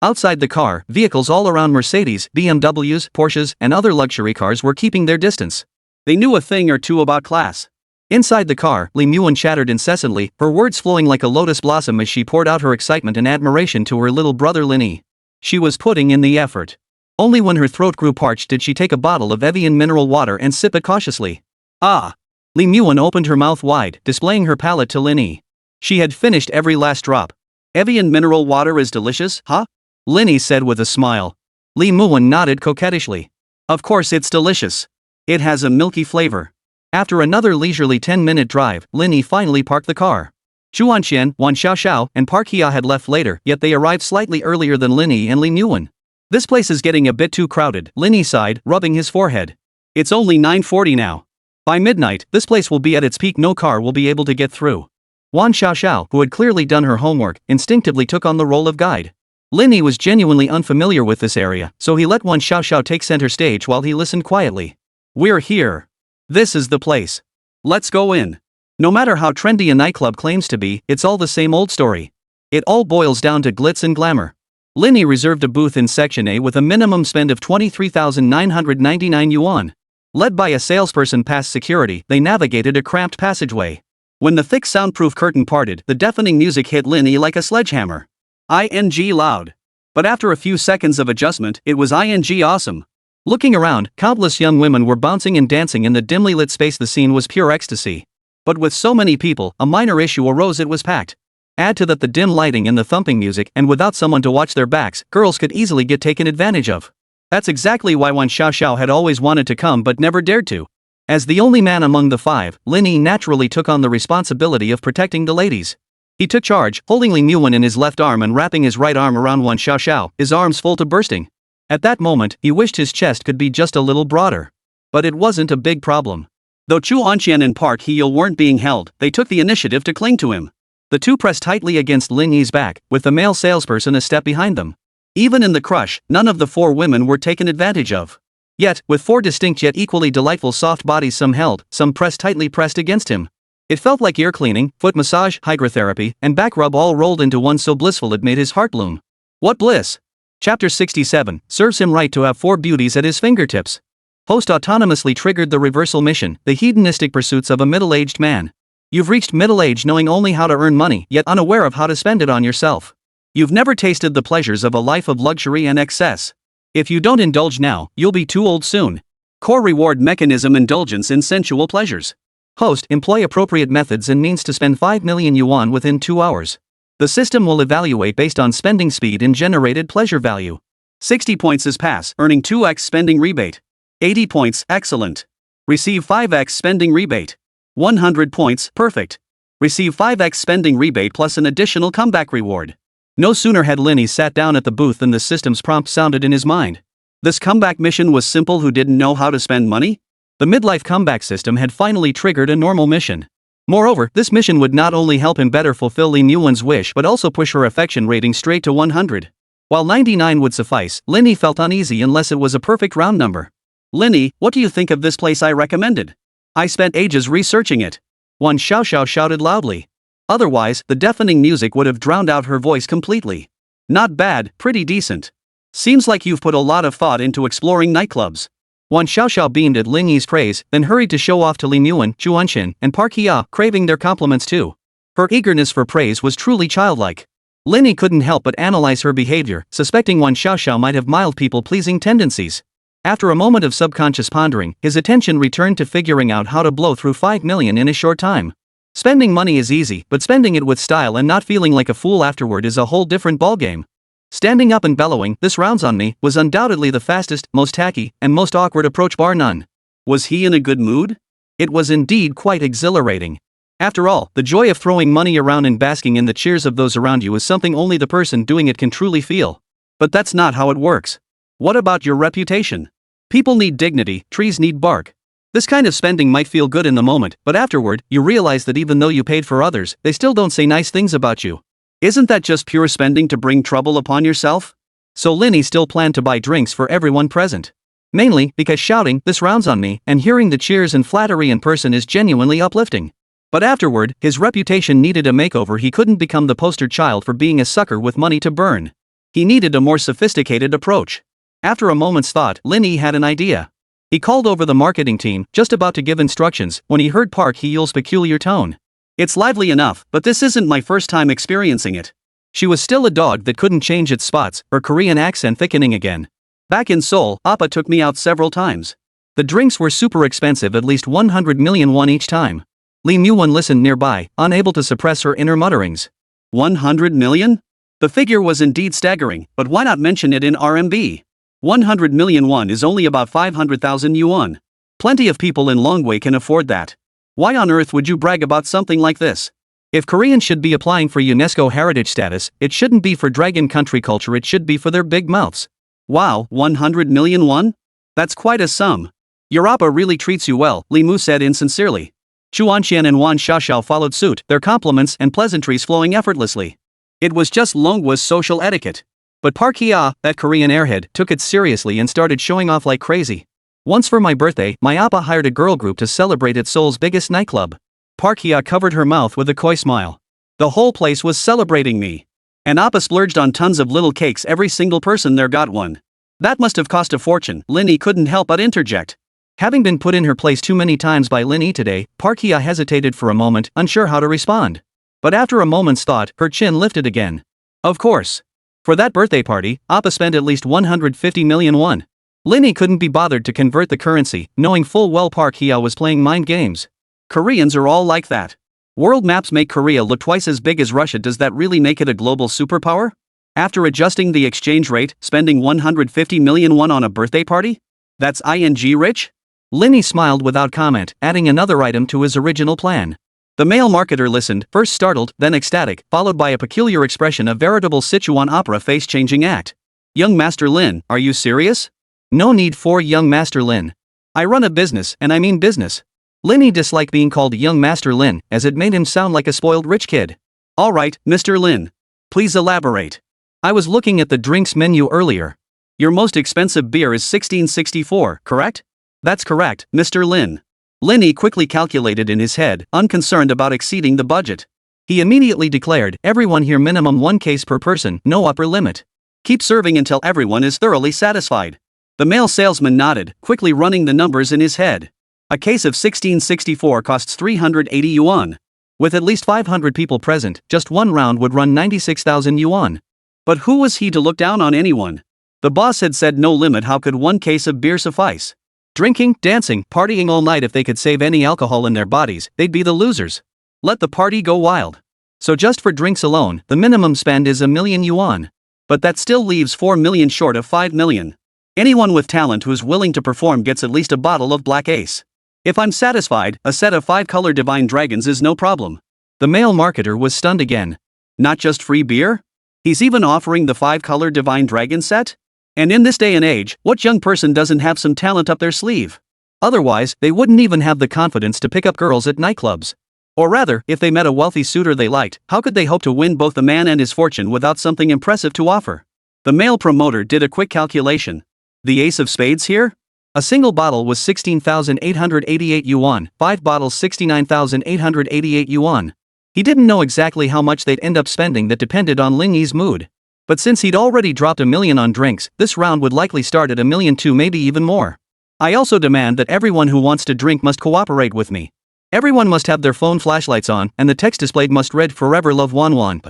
Outside the car, vehicles all around Mercedes, BMWs, Porsches, and other luxury cars were keeping their distance. They knew a thing or two about class. Inside the car, Lin Yi chattered incessantly, her words flowing like a lotus blossom as she poured out her excitement and admiration to her little brother Lin Yi. She was putting in the effort. Only when her throat grew parched did she take a bottle of Evian mineral water and sip it cautiously. Ah! Lin Yi opened her mouth wide, displaying her palate to Lin Yi. She had finished every last drop. Evian mineral water is delicious, huh? Lin Yi said with a smile. Li Muwen nodded coquettishly. Of course it's delicious. It has a milky flavor. After another leisurely 10-minute drive, Lin Yi finally parked the car. Chuanxian, Wan Xiaoxiao, and Park Hia had left later, yet they arrived slightly earlier than Lin Yi and Li Muwen. This place is getting a bit too crowded, Lin Yi sighed, rubbing his forehead. It's only 9:40 now. By midnight, this place will be at its peak, no car will be able to get through. Wan Xiaoxiao, who had clearly done her homework, instinctively took on the role of guide. Lin Yi was genuinely unfamiliar with this area, so he let Wan Xiaoxiao take center stage while he listened quietly. We're here. This is the place. Let's go in. No matter how trendy a nightclub claims to be, it's all the same old story. It all boils down to glitz and glamour. Lin Yi reserved a booth in Section A with a minimum spend of 23,999 yuan. Led by a salesperson past security, they navigated a cramped passageway. When the thick soundproof curtain parted, the deafening music hit Lin Yi like a sledgehammer. ING loud. But after a few seconds of adjustment, it was ING awesome. Looking around, countless young women were bouncing and dancing in the dimly lit space. The scene was pure ecstasy. But with so many people, a minor issue arose: it was packed. Add to that the dim lighting and the thumping music, and without someone to watch their backs, girls could easily get taken advantage of. That's exactly why Wan Xiaoxiao had always wanted to come but never dared to. As the only man among the five, Lin Yi naturally took on the responsibility of protecting the ladies. He took charge, holding Li Muwen in his left arm and wrapping his right arm around Wan Xiaoxiao, his arms full to bursting. At that moment, he wished his chest could be just a little broader. But it wasn't a big problem. Though Chu Anqian and Park Hia weren't being held, they took the initiative to cling to him. The two pressed tightly against Lin Yi's back, with the male salesperson a step behind them. Even in the crush, none of the four women were taken advantage of. Yet, with four distinct yet equally delightful soft bodies, some held, some tightly pressed against him. It felt like ear cleaning, foot massage, hydrotherapy, and back rub all rolled into one, so blissful it made his heart bloom. What bliss! Chapter 67, serves him right to have four beauties at his fingertips. Host autonomously triggered the reversal mission, the hedonistic pursuits of a middle-aged man. You've reached middle age knowing only how to earn money, yet unaware of how to spend it on yourself. You've never tasted the pleasures of a life of luxury and excess. If you don't indulge now, you'll be too old soon. Core reward mechanism: indulgence in sensual pleasures. Host, employ appropriate methods and means to spend 5 million yuan within 2 hours. The system will evaluate based on spending speed and generated pleasure value. 60 points is pass, earning 2x spending rebate. 80 points, excellent. Receive 5x spending rebate. 100 points, perfect. Receive 5x spending rebate plus an additional comeback reward. No sooner had Lin Yi sat down at the booth than the system's prompt sounded in his mind. This comeback mission was simple: who didn't know how to spend money? The Midlife Comeback System had finally triggered a normal mission. Moreover, this mission would not only help him better fulfill Li Muwen's wish but also push her affection rating straight to 100. While 99 would suffice, Lin Yi felt uneasy unless it was a perfect round number. Lin Yi, what do you think of this place I recommended? I spent ages researching it. Wan Xiaoxiao shouted loudly. Otherwise, the deafening music would have drowned out her voice completely. Not bad, pretty decent. Seems like you've put a lot of thought into exploring nightclubs. Wan Xiaoxiao beamed at Lin Yi's praise, then hurried to show off to Li Muwen, Chuanxin, and Park Hia, craving their compliments too. Her eagerness for praise was truly childlike. Lin Yi couldn't help but analyze her behavior, suspecting Wan Xiaoxiao might have mild people-pleasing tendencies. After a moment of subconscious pondering, his attention returned to figuring out how to blow through 5 million in a short time. Spending money is easy, but spending it with style and not feeling like a fool afterward is a whole different ballgame. Standing up and bellowing, "This round's on me," was undoubtedly the fastest, most tacky, and most awkward approach bar none. Was he in a good mood? It was indeed quite exhilarating. After all, the joy of throwing money around and basking in the cheers of those around you is something only the person doing it can truly feel. But that's not how it works. What about your reputation? People need dignity, trees need bark. This kind of spending might feel good in the moment, but afterward, you realize that even though you paid for others, they still don't say nice things about you. Isn't that just pure spending to bring trouble upon yourself? So Lin Yi still planned to buy drinks for everyone present. Mainly because shouting "this rounds on me" and hearing the cheers and flattery in person is genuinely uplifting. But afterward, his reputation needed a makeover. He couldn't become the poster child for being a sucker with money to burn. He needed a more sophisticated approach. After a moment's thought, Lin Yi had an idea. He called over the marketing team, just about to give instructions, when he heard Park Hye-yeol's peculiar tone. It's lively enough, but this isn't my first time experiencing it. She was still a dog that couldn't change its spots, her Korean accent thickening again. Back in Seoul, Appa took me out several times. The drinks were super expensive, at least 100 million won each time. Lee Myung-won listened nearby, unable to suppress her inner mutterings. 100 million? The figure was indeed staggering, but why not mention it in RMB? 100 million won is only about 500,000 yuan. Plenty of people in Longwei can afford that. Why on earth would you brag about something like this? If Koreans should be applying for UNESCO heritage status, it shouldn't be for dragon country culture, it should be for their big mouths. Wow, 100 million won? That's quite a sum. Your Appa really treats you well, Li Mu said insincerely. Chuan Qian and Wan Xiaoxiao followed suit, their compliments and pleasantries flowing effortlessly. It was just Longwa's social etiquette. But Park Hye, that Korean airhead, took it seriously and started showing off like crazy. Once for my birthday, my Appa hired a girl group to celebrate at Seoul's biggest nightclub. Park Hye covered her mouth with a coy smile. The whole place was celebrating me. And Appa splurged on tons of little cakes. Every single person there got one. That must have cost a fortune, Lin Yi couldn't help but interject. Having been put in her place too many times by Lin Yi today, Park Hye hesitated for a moment, unsure how to respond. But after a moment's thought, her chin lifted again. Of course. For that birthday party, Appa spent at least 150 million won. Lin Yi couldn't be bothered to convert the currency, knowing full well Park Hye was playing mind games. Koreans are all like that. World maps make Korea look twice as big as Russia. Does that really make it a global superpower? After adjusting the exchange rate, spending 150 million won on a birthday party? That's ing rich? Lin Yi smiled without comment, adding another item to his original plan. The male marketer listened, first startled, then ecstatic, followed by a peculiar expression, a veritable Sichuan opera face-changing act. Young Master Lin, are you serious? No need for young Master Lin. I run a business, and I mean business. Lin Yi disliked being called young Master Lin, as it made him sound like a spoiled rich kid. All right, Mr. Lin. Please elaborate. I was looking at the drinks menu earlier. Your most expensive beer is 1664, correct? That's correct, Mr. Lin. Lin Yi quickly calculated in his head, unconcerned about exceeding the budget. He immediately declared, everyone here minimum 1 case per person, no upper limit. Keep serving until everyone is thoroughly satisfied. The male salesman nodded, quickly running the numbers in his head. A case of 1664 costs 380 yuan. With at least 500 people present, just one round would run 96,000 yuan. But who was he to look down on anyone? The boss had said no limit. How could 1 case of beer suffice? Drinking, dancing, partying all night. If they could save any alcohol in their bodies, they'd be the losers. Let the party go wild. So just for drinks alone, the minimum spend is 1 million yuan. But that still leaves 4 million short of 5 million. Anyone with talent who's willing to perform gets at least a bottle of Black Ace. If I'm satisfied, a set of 5-color divine dragons is no problem. The male marketer was stunned again. Not just free beer? He's even offering the 5-color divine dragon set? And in this day and age, what young person doesn't have some talent up their sleeve? Otherwise, they wouldn't even have the confidence to pick up girls at nightclubs. Or rather, if they met a wealthy suitor they liked, how could they hope to win both the man and his fortune without something impressive to offer? The male promoter did a quick calculation. The ace of spades here? A single bottle was 16,888 yuan, 5 bottles 69,888 yuan. He didn't know exactly how much they'd end up spending. That depended on Lin Yi's mood. But since he'd already dropped 1 million on drinks, this round would likely start at 1 million too, maybe even more. I also demand that everyone who wants to drink must cooperate with me. Everyone must have their phone flashlights on, and the text displayed must read "Forever Love Wan Wan."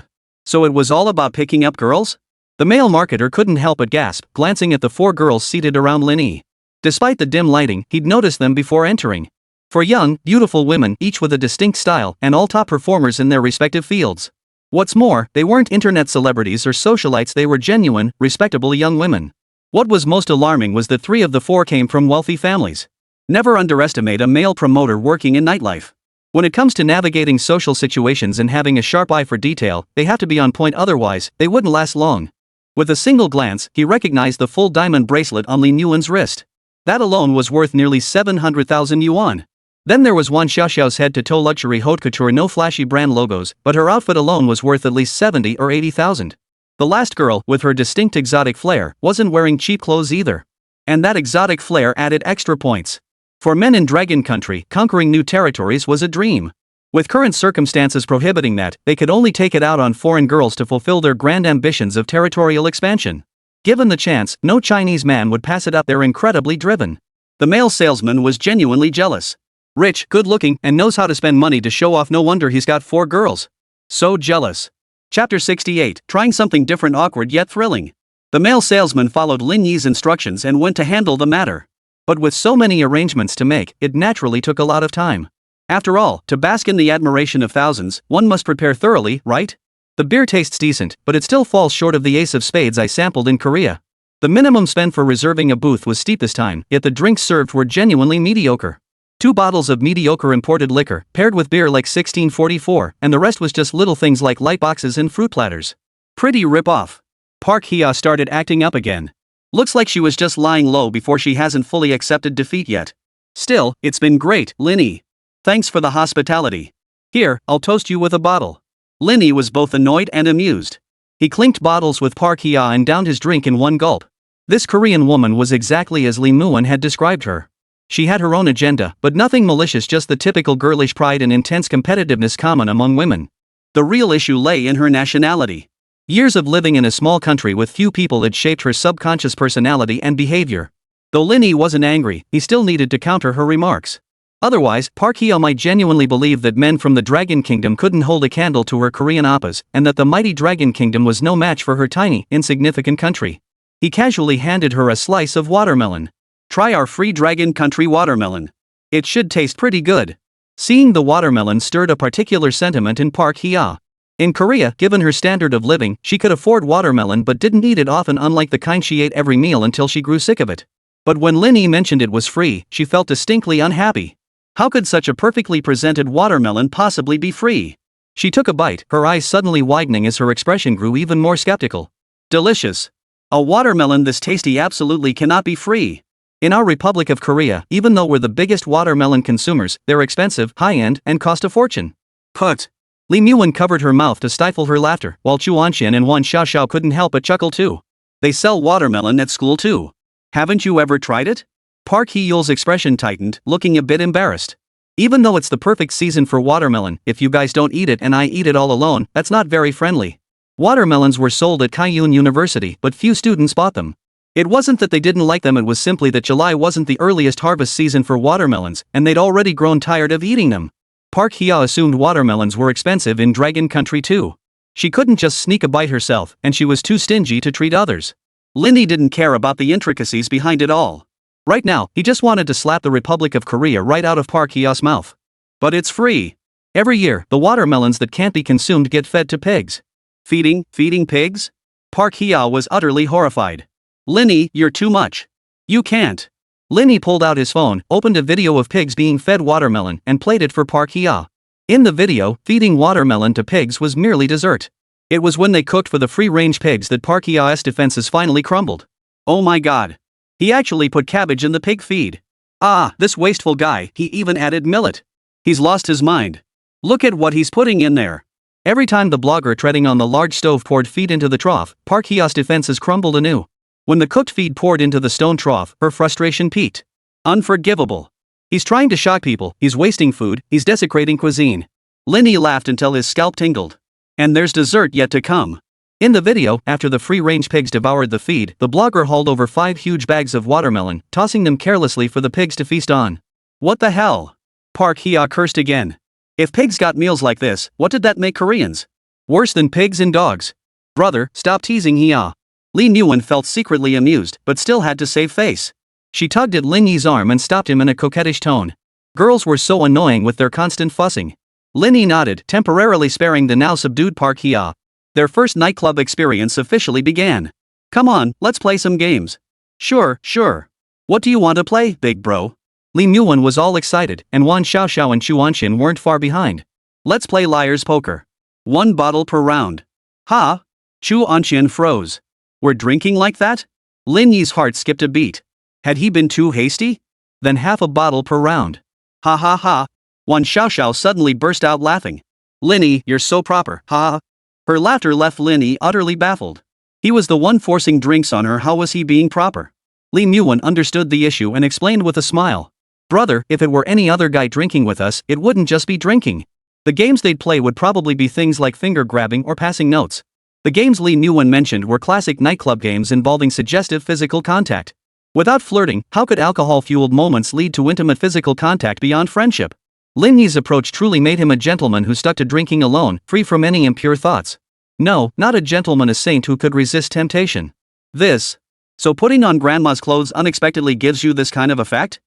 So it was all about picking up girls? The male marketer couldn't help but gasp, glancing at the 4 girls seated around Lin Yi. Despite the dim lighting, he'd noticed them before entering. 4 young, beautiful women, each with a distinct style, and all top performers in their respective fields. What's more, they weren't internet celebrities or socialites, they were genuine, respectable young women. What was most alarming was that 3 of the 4 came from wealthy families. Never underestimate a male promoter working in nightlife. When it comes to navigating social situations and having a sharp eye for detail, they have to be on point, otherwise, they wouldn't last long. With a single glance, he recognized the full diamond bracelet on Lin Yuan's wrist. That alone was worth nearly 700,000 yuan. Then there was Wan Xiaoxiao's head-to-toe luxury haute couture, no flashy brand logos, but her outfit alone was worth at least 70 or 80,000. The last girl, with her distinct exotic flair, wasn't wearing cheap clothes either. And that exotic flair added extra points. For men in Dragon Country, conquering new territories was a dream. With current circumstances prohibiting that, they could only take it out on foreign girls to fulfill their grand ambitions of territorial expansion. Given the chance, no Chinese man would pass it up. They're incredibly driven. The male salesman was genuinely jealous. Rich, good-looking, and knows how to spend money to show off. No wonder he's got 4 girls. So jealous. Chapter 68, trying something different, awkward yet thrilling. The male salesman followed Lin Yi's instructions and went to handle the matter. But with so many arrangements to make, it naturally took a lot of time. After all, to bask in the admiration of thousands, one must prepare thoroughly, right? The beer tastes decent, but it still falls short of the ace of spades I sampled in Korea. The minimum spend for reserving a booth was steep this time, yet the drinks served were genuinely mediocre. 2 bottles of mediocre imported liquor, paired with beer like 1644, and the rest was just little things like light boxes and fruit platters. Pretty rip-off. Park Hye started acting up again. Looks like she was just lying low before she hasn't fully accepted defeat yet. Still, it's been great, Lin Yi. Thanks for the hospitality. Here, I'll toast you with a bottle. Lin Yi was both annoyed and amused. He clinked bottles with Park Hye and downed his drink in one gulp. This Korean woman was exactly as Lee Muon had described her. She had her own agenda, but nothing malicious, just the typical girlish pride and intense competitiveness common among women. The real issue lay in her nationality. Years of living in a small country with few people had shaped her subconscious personality and behavior. Though Lin Yi wasn't angry, he still needed to counter her remarks. Otherwise, Park Hye might genuinely believe that men from the Dragon Kingdom couldn't hold a candle to her Korean oppas, and that the mighty Dragon Kingdom was no match for her tiny, insignificant country. He casually handed her a slice of watermelon. Try our free Dragon Country watermelon. It should taste pretty good. Seeing the watermelon stirred a particular sentiment in Park Hye. In Korea, given her standard of living, she could afford watermelon but didn't eat it often, unlike the kind she ate every meal until she grew sick of it. But when Lin Yi mentioned it was free, she felt distinctly unhappy. How could such a perfectly presented watermelon possibly be free? She took a bite, her eyes suddenly widening as her expression grew even more skeptical. Delicious. A watermelon this tasty absolutely cannot be free. In our Republic of Korea, even though we're the biggest watermelon consumers, they're expensive, high-end, and cost a fortune. Put. Lee Muon covered her mouth to stifle her laughter, while Chu Anxian and Wan Xiaoxiao couldn't help but chuckle too. They sell watermelon at school too. Haven't you ever tried it? Park Hye-yeol's expression tightened, looking a bit embarrassed. Even though it's the perfect season for watermelon, if you guys don't eat it and I eat it all alone, that's not very friendly. Watermelons were sold at Kaiyun University, but few students bought them. It wasn't that they didn't like them, it was simply that July wasn't the earliest harvest season for watermelons, and they'd already grown tired of eating them. Park Hye assumed watermelons were expensive in Dragon Country too. She couldn't just sneak a bite herself, and she was too stingy to treat others. Lin Yi didn't care about the intricacies behind it all. Right now, he just wanted to slap the Republic of Korea right out of Park Hye's mouth. But it's free. Every year, the watermelons that can't be consumed get fed to pigs. Feeding pigs? Park Hye was utterly horrified. Lin Yi, you're too much. You can't. Lin Yi pulled out his phone, opened a video of pigs being fed watermelon, and played it for Park Hye. In the video, feeding watermelon to pigs was merely dessert. It was when they cooked for the free-range pigs that Park Hye's defenses finally crumbled. Oh my god. He actually put cabbage in the pig feed. Ah, this wasteful guy, he even added millet. He's lost his mind. Look at what he's putting in there. Every time the blogger treading on the large stove poured feed into the trough, Park Hye's defenses crumbled anew. When the cooked feed poured into the stone trough, her frustration peaked. Unforgivable. He's trying to shock people, he's wasting food, he's desecrating cuisine. Lin Yi laughed until his scalp tingled. And there's dessert yet to come. In the video, after the free-range pigs devoured the feed, the blogger hauled over 5 huge bags of watermelon, tossing them carelessly for the pigs to feast on. What the hell? Park Hye cursed again. If pigs got meals like this, what did that make Koreans? Worse than pigs and dogs. Brother, stop teasing Hye. Lee Muon felt secretly amused, but still had to save face. She tugged at Lin Yi's arm and stopped him in a coquettish tone. Girls were so annoying with their constant fussing. Lin Yi nodded, temporarily sparing the now subdued Park Hye. Their first nightclub experience officially began. Come on, let's play some games. Sure. What do you want to play, big bro? Lee Muon was all excited, and Wan Xiaoxiao and Chu Anxian weren't far behind. Let's play liar's poker. 1 bottle per round. Ha? Chu Anxian froze. We're drinking like that? Lin Yi's heart skipped a beat. Had he been too hasty? Then half a bottle per round. Ha ha ha. Wan Xiaoxiao suddenly burst out laughing. Lin Yi, you're so proper, ha. Her laughter left Lin Yi utterly baffled. He was the one forcing drinks on her, how was he being proper? Lin Yi understood the issue and explained with a smile. Brother, if it were any other guy drinking with us, it wouldn't just be drinking. The games they'd play would probably be things like finger grabbing or passing notes. The games Lin Yi mentioned were classic nightclub games involving suggestive physical contact. Without flirting, how could alcohol-fueled moments lead to intimate physical contact beyond friendship? Lin Yi's approach truly made him a gentleman who stuck to drinking alone, free from any impure thoughts. No, not a gentleman, a saint who could resist temptation. So putting on grandma's clothes unexpectedly gives you this kind of effect?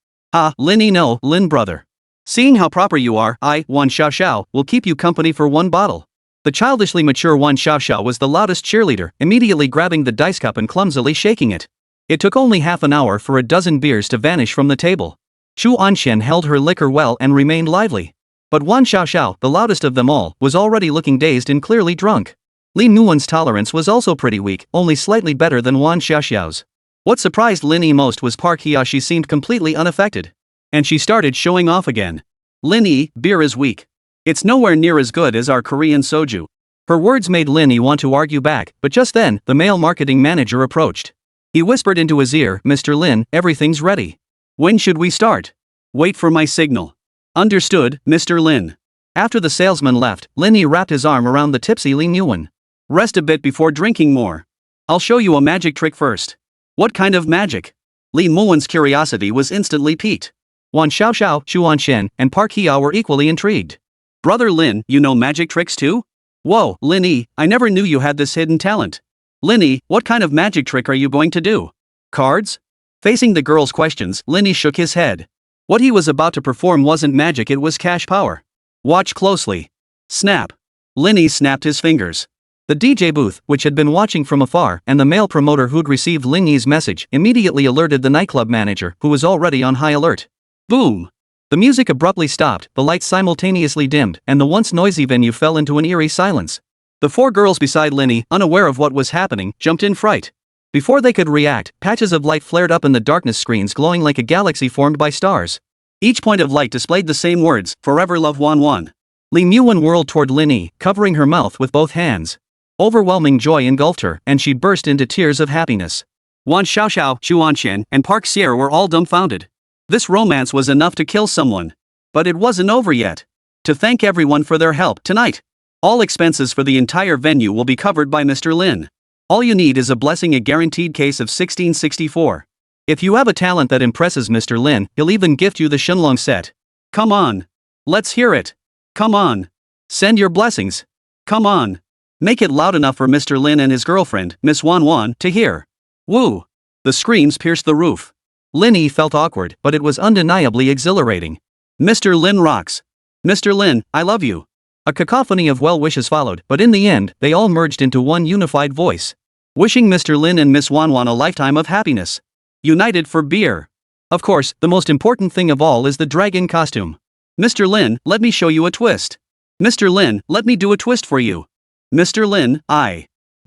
Lin Yi, no, Lin brother. Seeing how proper you are, Wan Xiao, will keep you company for one bottle. The childishly mature Wan Xiao was the loudest cheerleader, immediately grabbing the dice cup and clumsily shaking it. It took only half an hour for a dozen beers to vanish from the table. Chu Anxian held her liquor well and remained lively. But Wan Xiao, the loudest of them all, was already looking dazed and clearly drunk. Lin Yuan's tolerance was also pretty weak, only slightly better than Wan Xiao's. What surprised Lin Yi most was Park Hia. She seemed completely unaffected. And she started showing off again. Lin Yi, beer is weak. It's nowhere near as good as our Korean soju. Her words made Lin Yi want to argue back, but just then, the male marketing manager approached. He whispered into his ear, Mr. Lin, everything's ready. When should we start? Wait for my signal. Understood, Mr. Lin. After the salesman left, Lin Yi wrapped his arm around the tipsy Lin Yuan. Rest a bit before drinking more. I'll show you a magic trick first. What kind of magic? Lin Yuan's curiosity was instantly piqued. Wan Xiao, Chu Anshen, and Park Hia were equally intrigued. Brother Lin, you know magic tricks too? Whoa, Lin Yi, I never knew you had this hidden talent. Lin Yi, what kind of magic trick are you going to do? Cards? Facing the girl's questions, Lin Yi shook his head. What he was about to perform wasn't magic, it was cash power. Watch closely. Snap. Lin Yi snapped his fingers. The DJ booth, which had been watching from afar, and the male promoter who'd received Lin Yi's message, immediately alerted the nightclub manager, who was already on high alert. Boom! The music abruptly stopped, the lights simultaneously dimmed, and the once noisy venue fell into an eerie silence. The four girls beside Lin Yi, unaware of what was happening, jumped in fright. Before they could react, patches of light flared up in the darkness, screens glowing like a galaxy formed by stars. Each point of light displayed the same words, Forever Love Wan. Lin Yuan whirled toward Lin Yi, covering her mouth with both hands. Overwhelming joy engulfed her, and she burst into tears of happiness. Wan Xiao, Chu Anxian, and Park Hsia were all dumbfounded. This romance was enough to kill someone. But it wasn't over yet. To thank everyone for their help tonight. All expenses for the entire venue will be covered by Mr. Lin. All you need is a blessing, a guaranteed case of 1664. If you have a talent that impresses Mr. Lin, he'll even gift you the Shenlong set. Come on. Let's hear it. Come on. Send your blessings. Come on. Make it loud enough for Mr. Lin and his girlfriend, Miss Wan, to hear. Woo! The screams pierced the roof. Lin Yi felt awkward, but it was undeniably exhilarating. Mr. Lin rocks. Mr. Lin, I love you. A cacophony of well wishes followed, but in the end, they all merged into one unified voice. Wishing Mr. Lin and Miss Wan a lifetime of happiness. United for beer. Of course, the most important thing of all is the dragon costume. Mr. Lin, let me show you a twist. Mr. Lin, let me do a twist for you. Mr. Lin,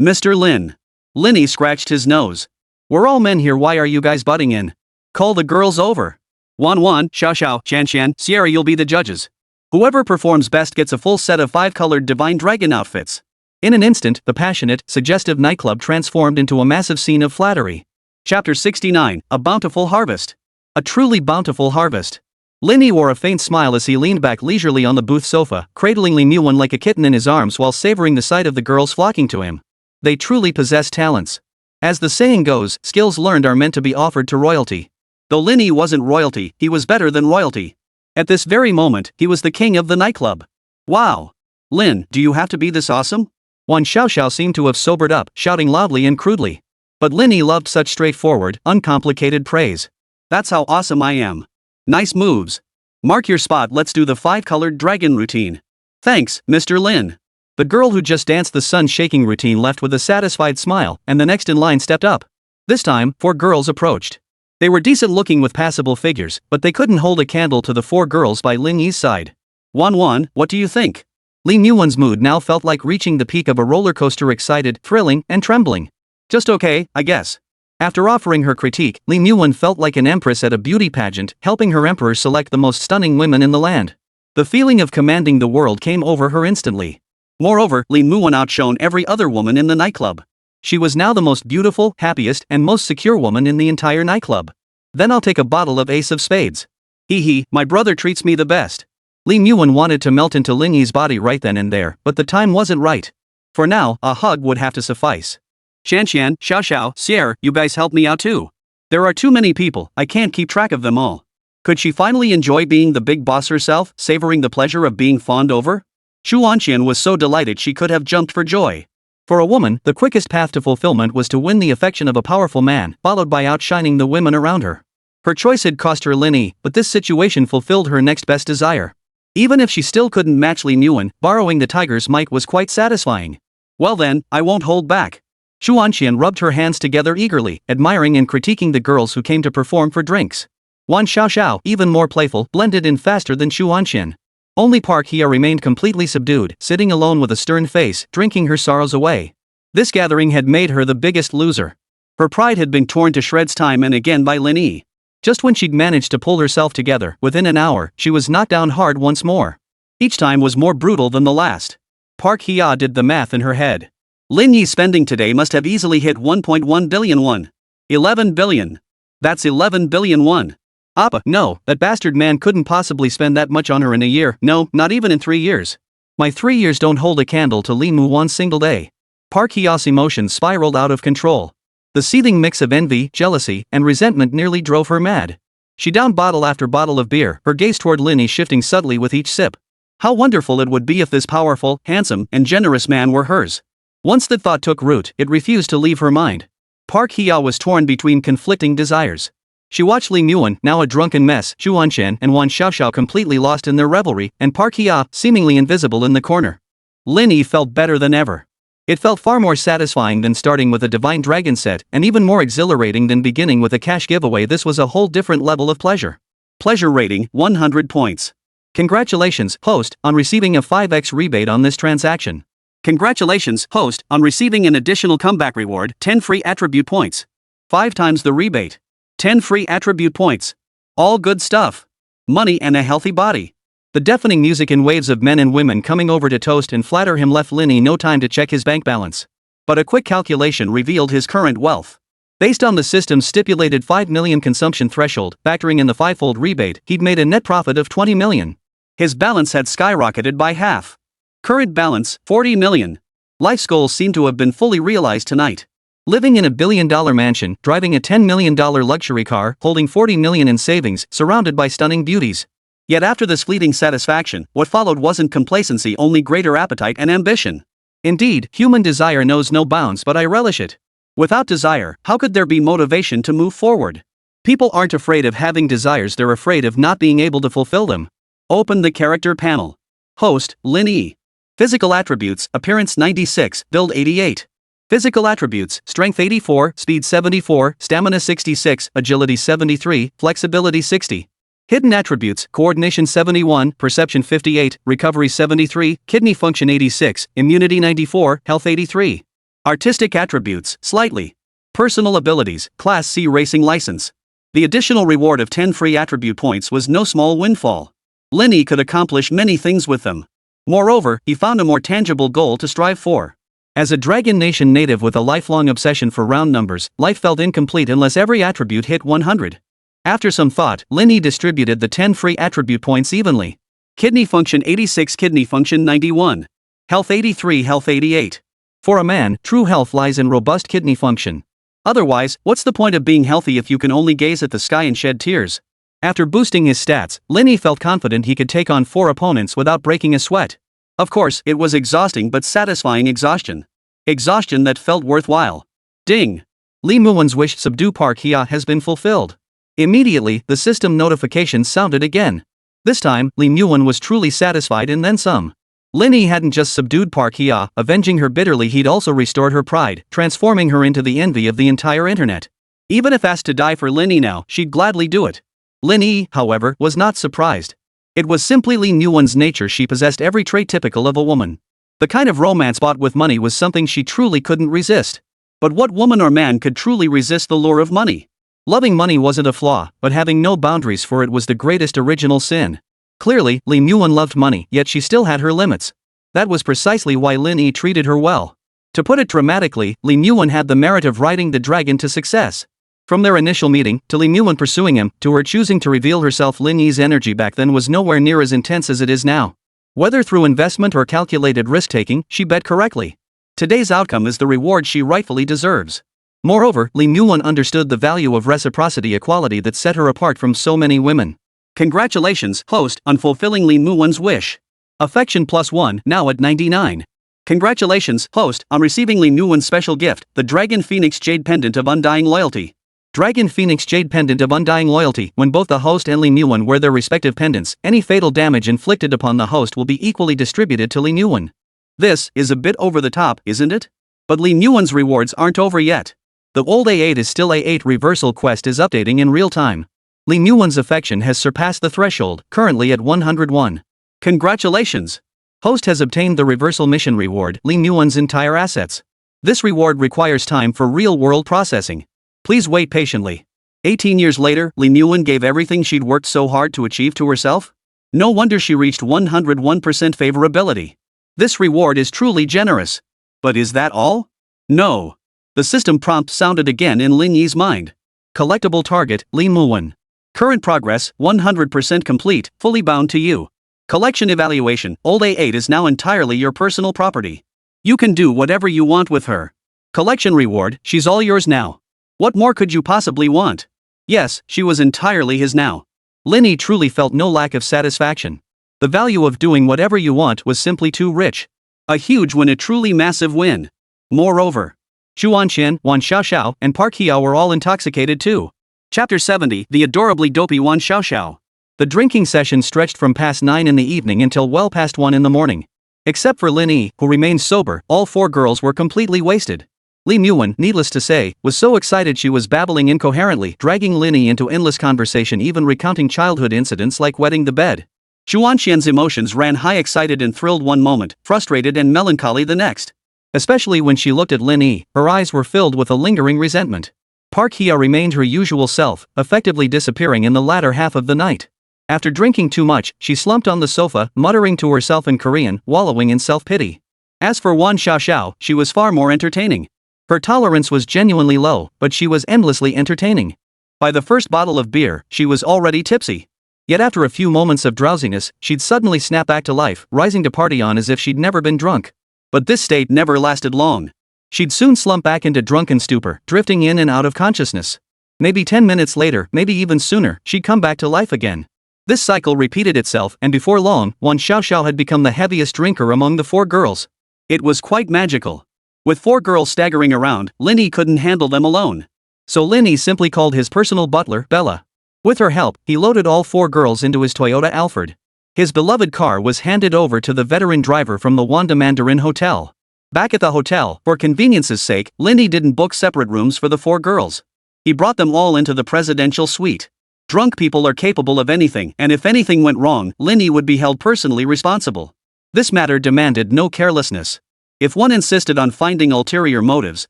Mr. Lin. Lin Yi scratched his nose. We're all men here, why are you guys butting in? Call the girls over. Wan, Xiao, Qian, Sierra, you'll be the judges. Whoever performs best gets a full set of 5-colored divine dragon outfits. In an instant, the passionate, suggestive nightclub transformed into a massive scene of flattery. Chapter 69, A Bountiful Harvest. A truly bountiful harvest. Lin Yi wore a faint smile as he leaned back leisurely on the booth sofa, cradling Lin Yuan like a kitten in his arms while savoring the sight of the girls flocking to him. They truly possess talents. As the saying goes, skills learned are meant to be offered to royalty. Though Lin Yi wasn't royalty, he was better than royalty. At this very moment, he was the king of the nightclub. Wow! Lin, do you have to be this awesome? Wan Xiao seemed to have sobered up, shouting loudly and crudely. But Lin Yi loved such straightforward, uncomplicated praise. That's how awesome I am. Nice moves. Mark your spot, let's do the 5-colored dragon routine. Thanks, Mr. Lin. The girl who just danced the sun-shaking routine left with a satisfied smile, and the next in line stepped up. This time, 4 girls approached. They were decent looking with passable figures, but they couldn't hold a candle to the 4 girls by Lin Yi's side. Wan, what do you think? Lin Yuan's mood now felt like reaching the peak of a roller coaster, excited, thrilling, and trembling. Just okay, I guess. After offering her critique, Lin Yuan felt like an empress at a beauty pageant, helping her emperor select the most stunning women in the land. The feeling of commanding the world came over her instantly. Moreover, Lin Yuan outshone every other woman in the nightclub. She was now the most beautiful, happiest, and most secure woman in the entire nightclub. Then I'll take a bottle of Ace of Spades. Hee, my brother treats me the best. Li Muan wanted to melt into Lin Yi's body right then and there, but the time wasn't right. For now, a hug would have to suffice. Shanshan, Xiao, Sierra, you guys help me out too. There are too many people, I can't keep track of them all. Could she finally enjoy being the big boss herself, savoring the pleasure of being fawned over? Shu Anqian was so delighted she could have jumped for joy. For a woman, the quickest path to fulfillment was to win the affection of a powerful man, followed by outshining the women around her. Her choice had cost her Lin Yi, but this situation fulfilled her next best desire. Even if she still couldn't match Li Muan, borrowing the tiger's might was quite satisfying. Well then, I won't hold back. Shu Anqian rubbed her hands together eagerly, admiring and critiquing the girls who came to perform for drinks. Wan Xiao, even more playful, blended in faster than Shu Anqian. Only Park Hia remained completely subdued, sitting alone with a stern face, drinking her sorrows away. This gathering had made her the biggest loser. Her pride had been torn to shreds time and again by Lin Yi. Just when she'd managed to pull herself together, within an hour, she was knocked down hard once more. Each time was more brutal than the last. Park Hia did the math in her head. Lin Yi's spending today must have easily hit 1.1 billion won. 11 billion. That's 11 billion won. Appa, no, that bastard man couldn't possibly spend that much on her in a year, no, not even in 3 years. My 3 years don't hold a candle to Li Mu one single day. Park Hia's emotions spiraled out of control. The seething mix of envy, jealousy, and resentment nearly drove her mad. She downed bottle after bottle of beer, her gaze toward Lin Yi shifting subtly with each sip. How wonderful it would be if this powerful, handsome, and generous man were hers. Once that thought took root, it refused to leave her mind. Park Hia was torn between conflicting desires. She watched Li Muan, now a drunken mess, Shu Anqian and Wan Xiao completely lost in their revelry, and Park Hia, seemingly invisible in the corner. Lin Yi felt better than ever. It felt far more satisfying than starting with a Divine Dragon set, and even more exhilarating than beginning with a cash giveaway. This was a whole different level of pleasure. Pleasure rating, 100 points. Congratulations, host, on receiving a 5x rebate on this transaction. Congratulations, host, on receiving an additional comeback reward, 10 free attribute points. 5 times the rebate. 10 free attribute points. All good stuff. Money and a healthy body. The deafening music and waves of men and women coming over to toast and flatter him left Lin Yi no time to check his bank balance. But a quick calculation revealed his current wealth. Based on the system's stipulated 5 million consumption threshold, factoring in the 5-fold rebate, he'd made a net profit of 20 million. His balance had skyrocketed by half. Current balance, 40 million. Life's goals seemed to have been fully realized tonight. Living in a billion-dollar mansion, driving a $10 million luxury car, holding 40 million in savings, surrounded by stunning beauties. Yet after this fleeting satisfaction, what followed wasn't complacency, only greater appetite and ambition. Indeed, human desire knows no bounds, but I relish it. Without desire, how could there be motivation to move forward? People aren't afraid of having desires, they're afraid of not being able to fulfill them. Open the character panel. Host, Lin Yi. Physical attributes, appearance 96, build 88. Physical attributes, strength 84, speed 74, stamina 66, agility 73, flexibility 60. Hidden attributes, coordination 71, perception 58, recovery 73, kidney function 86, immunity 94, health 83. Artistic attributes, slightly. Personal abilities, Class C racing license. The additional reward of 10 free attribute points was no small windfall. Lin Yi could accomplish many things with them. Moreover, he found a more tangible goal to strive for. As a Dragon Nation native with a lifelong obsession for round numbers, life felt incomplete unless every attribute hit 100. After some thought, Lin Yi distributed the 10 free attribute points evenly. Kidney function 86, kidney function 91. Health 83, health 88. For a man, true health lies in robust kidney function. Otherwise, what's the point of being healthy if you can only gaze at the sky and shed tears? After boosting his stats, Lin Yi felt confident he could take on 4 opponents without breaking a sweat. Of course, it was exhausting but satisfying exhaustion. Exhaustion that felt worthwhile. Ding! Li Muan's wish to subdue Park Hia has been fulfilled. Immediately, the system notifications sounded again. This time, Li Muan was truly satisfied and then some. Lin Yi hadn't just subdued Park Hia, avenging her bitterly, he'd also restored her pride, transforming her into the envy of the entire internet. Even if asked to die for Lin Yi now, she'd gladly do it. Lin Yi, however, was not surprised. It was simply Li Muan's nature. She possessed every trait typical of a woman. The kind of romance bought with money was something she truly couldn't resist. But what woman or man could truly resist the lure of money? Loving money wasn't a flaw, but having no boundaries for it was the greatest original sin. Clearly, Li Muan loved money, yet she still had her limits. That was precisely why Lin Yi treated her well. To put it dramatically, Lin Yi had the merit of riding the dragon to success. From their initial meeting, to Lin Yi pursuing him, to her choosing to reveal herself, Lin Yi's energy back then was nowhere near as intense as it is now. Whether through investment or calculated risk-taking, she bet correctly. Today's outcome is the reward she rightfully deserves. Moreover, Lin Yi understood the value of reciprocity, a quality that set her apart from so many women. Congratulations, host, on fulfilling Lin Yi's wish. Affection +1, now at 99. Congratulations, host, on receiving Lin Yi's special gift, the Dragon Phoenix Jade Pendant of Undying Loyalty. Dragon Phoenix Jade Pendant of Undying Loyalty. When both the host and Lin Yi wear their respective pendants, any fatal damage inflicted upon the host will be equally distributed to Lin Yi. This is a bit over the top, isn't it? But Lin Yi's rewards aren't over yet. The old A8 is still A8 reversal quest is updating in real time. Lin Yi's affection has surpassed the threshold, currently at 101. Congratulations! Host has obtained the reversal mission reward, Lin Yi's entire assets. This reward requires time for real-world processing. Please wait patiently. 18 years later, Lin Yi gave everything she'd worked so hard to achieve to herself? No wonder she reached 101% favorability. This reward is truly generous. But is that all? No. The system prompt sounded again in Lin Yi's mind. Collectible target, Lin Yi. Current progress, 100% complete, fully bound to you. Collection evaluation, old A8 is now entirely your personal property. You can do whatever you want with her. Collection reward, she's all yours now. What more could you possibly want? Yes, she was entirely his now. Lin Yi truly felt no lack of satisfaction. The value of doing whatever you want was simply too rich. A huge win, a truly massive win. Moreover, Xu Wanxian, Wan Xiaoxiao, and Park Hiao were all intoxicated too. Chapter 70, The Adorably Dopey Wan Xiaoxiao. The drinking session stretched from past 9 in the evening until well past 1 in the morning. Except for Lin Yi, who remained sober, all 4 girls were completely wasted. Lin Yi, needless to say, was so excited she was babbling incoherently, dragging Lin Yi into endless conversation, even recounting childhood incidents like wetting the bed. Xu Wanxian's emotions ran high, excited and thrilled one moment, frustrated and melancholy the next. Especially when she looked at Lin Yi, her eyes were filled with a lingering resentment. Park Hiao remained her usual self, effectively disappearing in the latter half of the night. After drinking too much, she slumped on the sofa, muttering to herself in Korean, wallowing in self-pity. As for Wan Xiaoxiao, she was far more entertaining. Her tolerance was genuinely low, but she was endlessly entertaining. By the first bottle of beer, she was already tipsy. Yet after a few moments of drowsiness, she'd suddenly snap back to life, rising to party on as if she'd never been drunk. But this state never lasted long. She'd soon slump back into drunken stupor, drifting in and out of consciousness. Maybe 10 minutes later, maybe even sooner, she'd come back to life again. This cycle repeated itself, and before long, Wan Xiaoxiao had become the heaviest drinker among the 4 girls. It was quite magical. With 4 girls staggering around, Lin Yi couldn't handle them alone. So Lin Yi simply called his personal butler, Bella. With her help, he loaded all 4 girls into his Toyota Alphard. His beloved car was handed over to the veteran driver from the Wanda Mandarin Hotel. Back at the hotel, for convenience's sake, Lin Yi didn't book separate rooms for the 4 girls. He brought them all into the presidential suite. Drunk people are capable of anything, and if anything went wrong, Lin Yi would be held personally responsible. This matter demanded no carelessness. If one insisted on finding ulterior motives,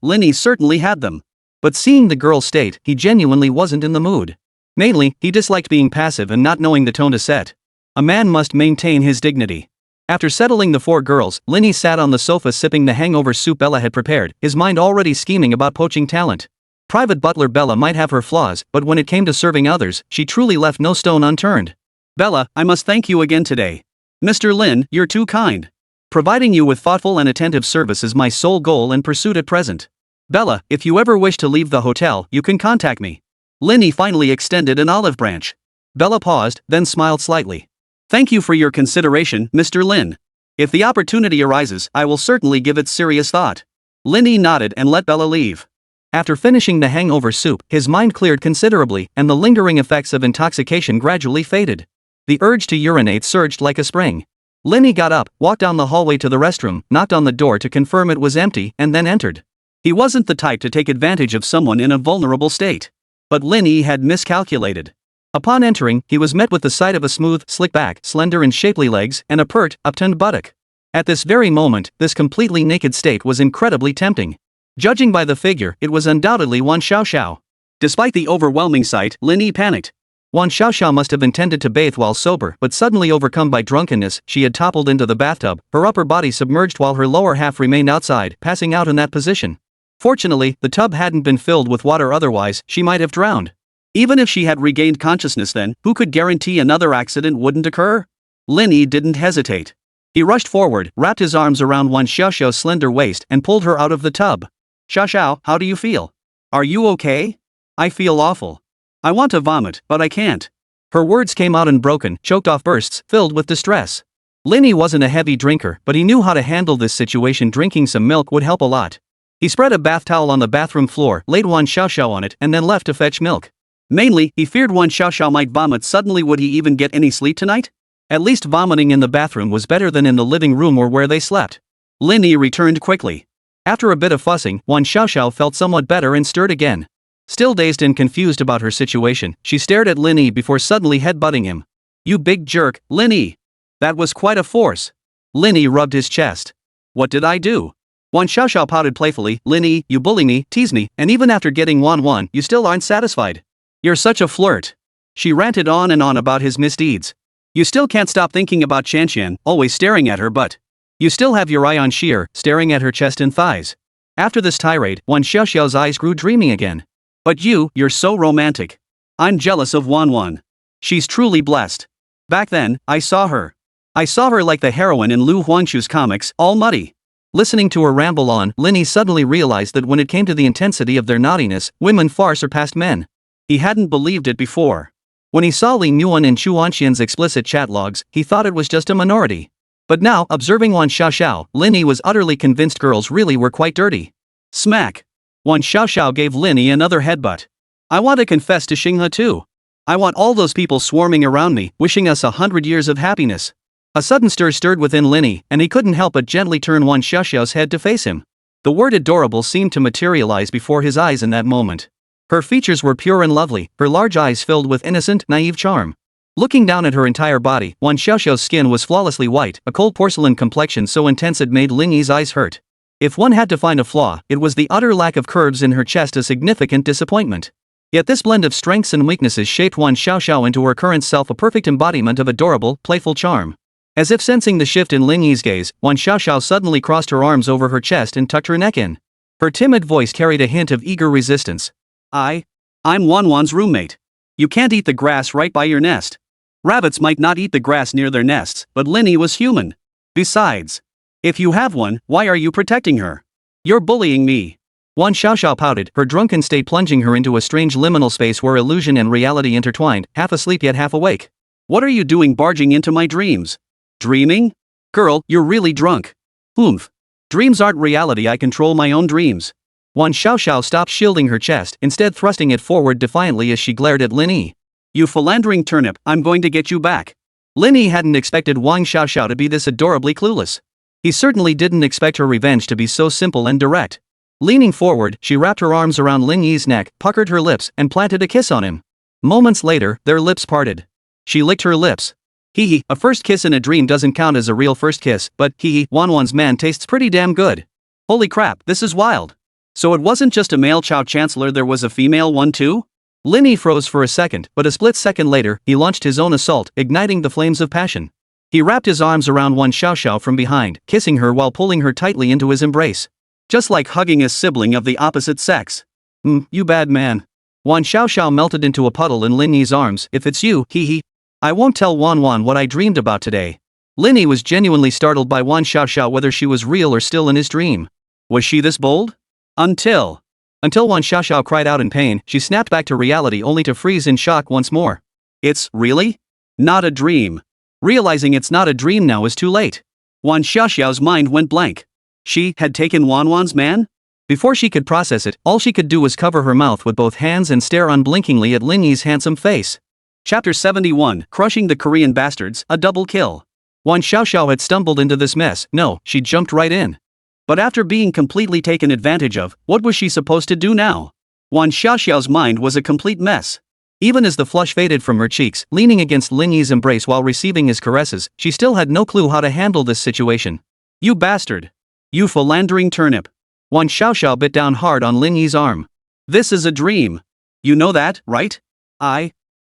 Lin Yi certainly had them. But seeing the girl's state, he genuinely wasn't in the mood. Mainly, he disliked being passive and not knowing the tone to set. A man must maintain his dignity. After settling the 4 girls, Lin Yi sat on the sofa sipping the hangover soup Bella had prepared, his mind already scheming about poaching talent. Private butler Bella might have her flaws, but when it came to serving others, she truly left no stone unturned. Bella, I must thank you again today. Mr. Lin, you're too kind. Providing you with thoughtful and attentive service is my sole goal and pursuit at present. Bella, if you ever wish to leave the hotel, you can contact me. Lin Yi finally extended an olive branch. Bella paused, then smiled slightly. Thank you for your consideration, Mr. Lin. If the opportunity arises, I will certainly give it serious thought. Lin Yi nodded and let Bella leave. After finishing the hangover soup, his mind cleared considerably, and the lingering effects of intoxication gradually faded. The urge to urinate surged like a spring. Lin Yi got up, walked down the hallway to the restroom, knocked on the door to confirm it was empty, and then entered. He wasn't the type to take advantage of someone in a vulnerable state. But Lin Yi had miscalculated. Upon entering, he was met with the sight of a smooth, slick back, slender and shapely legs, and a pert, upturned buttock. At this very moment, this completely naked state was incredibly tempting. Judging by the figure, it was undoubtedly Wan Xiaoxiao. Despite the overwhelming sight, Lin Yi panicked. Wan Xiaoxiao must have intended to bathe while sober, but suddenly overcome by drunkenness, she had toppled into the bathtub, her upper body submerged while her lower half remained outside, passing out in that position. Fortunately, the tub hadn't been filled with water, otherwise, she might have drowned. Even if she had regained consciousness then, who could guarantee another accident wouldn't occur? Lin Yi didn't hesitate. He rushed forward, wrapped his arms around Wan Xiaoxiao's slender waist, and pulled her out of the tub. Xiaoxiao, how do you feel? Are you okay? I feel awful. I want to vomit, but I can't. Her words came out in broken, choked-off bursts, filled with distress. Lin Yi wasn't a heavy drinker, but he knew how to handle this situation. Drinking some milk would help a lot. He spread a bath towel on the bathroom floor, laid Wan Xiaoxiao on it, and then left to fetch milk. Mainly, he feared Wan Xiaoxiao might vomit suddenly. Would he even get any sleep tonight? At least vomiting in the bathroom was better than in the living room or where they slept. Lin Yi returned quickly. After a bit of fussing, Wan Xiaoxiao felt somewhat better and stirred again. Still dazed and confused about her situation, she stared at Lin Yi before suddenly headbutting him. You big jerk, Lin Yi. That was quite a force. Lin Yi rubbed his chest. What did I do? Wan Xiaoxiao pouted playfully. Lin Yi, you bully me, tease me, and even after getting Wan, you still aren't satisfied. You're such a flirt. She ranted on and on about his misdeeds. You still can't stop thinking about Qianqian, always staring at her butt. You still have your eye on Sheer, staring at her chest and thighs. After this tirade, Wan Xiaoxiao's eyes grew dreamy again. But you're so romantic. I'm jealous of Wan. She's truly blessed. Back then, I saw her like the heroine in Lu Huangshu's comics, all muddy. Listening to her ramble on, Lin Yi suddenly realized that when it came to the intensity of their naughtiness, women far surpassed men. He hadn't believed it before. When he saw Li Yuan and Chu Anxian's explicit chat logs, he thought it was just a minority. But now, observing Wan Xiaoxiao, Lin Yi was utterly convinced girls really were quite dirty. Smack! Wan Xiaoxiao gave Lin Yi another headbutt. I want to confess to Xinghe too. I want all those people swarming around me, wishing us 100 years of happiness. A sudden stir stirred within Lin Yi, and he couldn't help but gently turn Wan Xiaoxiao's head to face him. The word adorable seemed to materialize before his eyes in that moment. Her features were pure and lovely, her large eyes filled with innocent, naive charm. Looking down at her entire body, Wan Xiaoxiao's skin was flawlessly white, a cold porcelain complexion so intense it made Lin Yi's eyes hurt. If one had to find a flaw, it was the utter lack of curves in her chest, a significant disappointment. Yet this blend of strengths and weaknesses shaped Wan Xiaoxiao into her current self, a perfect embodiment of adorable, playful charm. As if sensing the shift in Lin Yi's gaze, Wan Xiaoxiao suddenly crossed her arms over her chest and tucked her neck in. Her timid voice carried a hint of eager resistance. I'm Wan's roommate. You can't eat the grass right by your nest. Rabbits might not eat the grass near their nests, but Lin Yi was human. Besides, if you have one, why are you protecting her? You're bullying me. Wan Xiaoxiao pouted, her drunken state plunging her into a strange liminal space where illusion and reality intertwined, half asleep yet half awake. What are you doing barging into my dreams? Dreaming? Girl, you're really drunk. Oomph. Dreams aren't reality, I control my own dreams. Wan Xiaoxiao stopped shielding her chest, instead thrusting it forward defiantly as she glared at Lin Yi. You philandering turnip, I'm going to get you back. Lin Yi hadn't expected Wan Xiaoxiao to be this adorably clueless. He certainly didn't expect her revenge to be so simple and direct. Leaning forward, she wrapped her arms around Lin Yi's neck, puckered her lips, and planted a kiss on him. Moments later, their lips parted. She licked her lips. Hee, a first kiss in a dream doesn't count as a real first kiss, but Wan's man tastes pretty damn good. Holy crap, this is wild. So it wasn't just a male Chao Chancellor, there was a female one too? Lin Yi froze for a second, but a split second later, he launched his own assault, igniting the flames of passion. He wrapped his arms around Wan Xiaoxiao from behind, kissing her while pulling her tightly into his embrace. Just like hugging a sibling of the opposite sex. You bad man. Wan Xiaoxiao melted into a puddle in Lin Yi's arms. If it's you, I won't tell Wan what I dreamed about today. Lin Yi was genuinely startled by Wan Xiaoxiao, whether she was real or still in his dream. Was she this bold? Until Wan Xiaoxiao cried out in pain, she snapped back to reality only to freeze in shock once more. It's really not a dream. Realizing it's not a dream now is too late. Wan Xiaoxiao's mind went blank. She had taken Wan's man? Before she could process it, all she could do was cover her mouth with both hands and stare unblinkingly at Lin Yi's handsome face. Chapter 71, Crushing the Korean Bastards, a double kill. Wan Xiaoxiao had stumbled into this mess. No, she jumped right in. But after being completely taken advantage of, what was she supposed to do now? Wan Xiaoxiao's mind was a complete mess. Even as the flush faded from her cheeks, leaning against Lin Yi's embrace while receiving his caresses, she still had no clue how to handle this situation. You bastard. You philandering turnip. Wan Xiaoxiao bit down hard on Lin Yi's arm. This is a dream. You know that, right?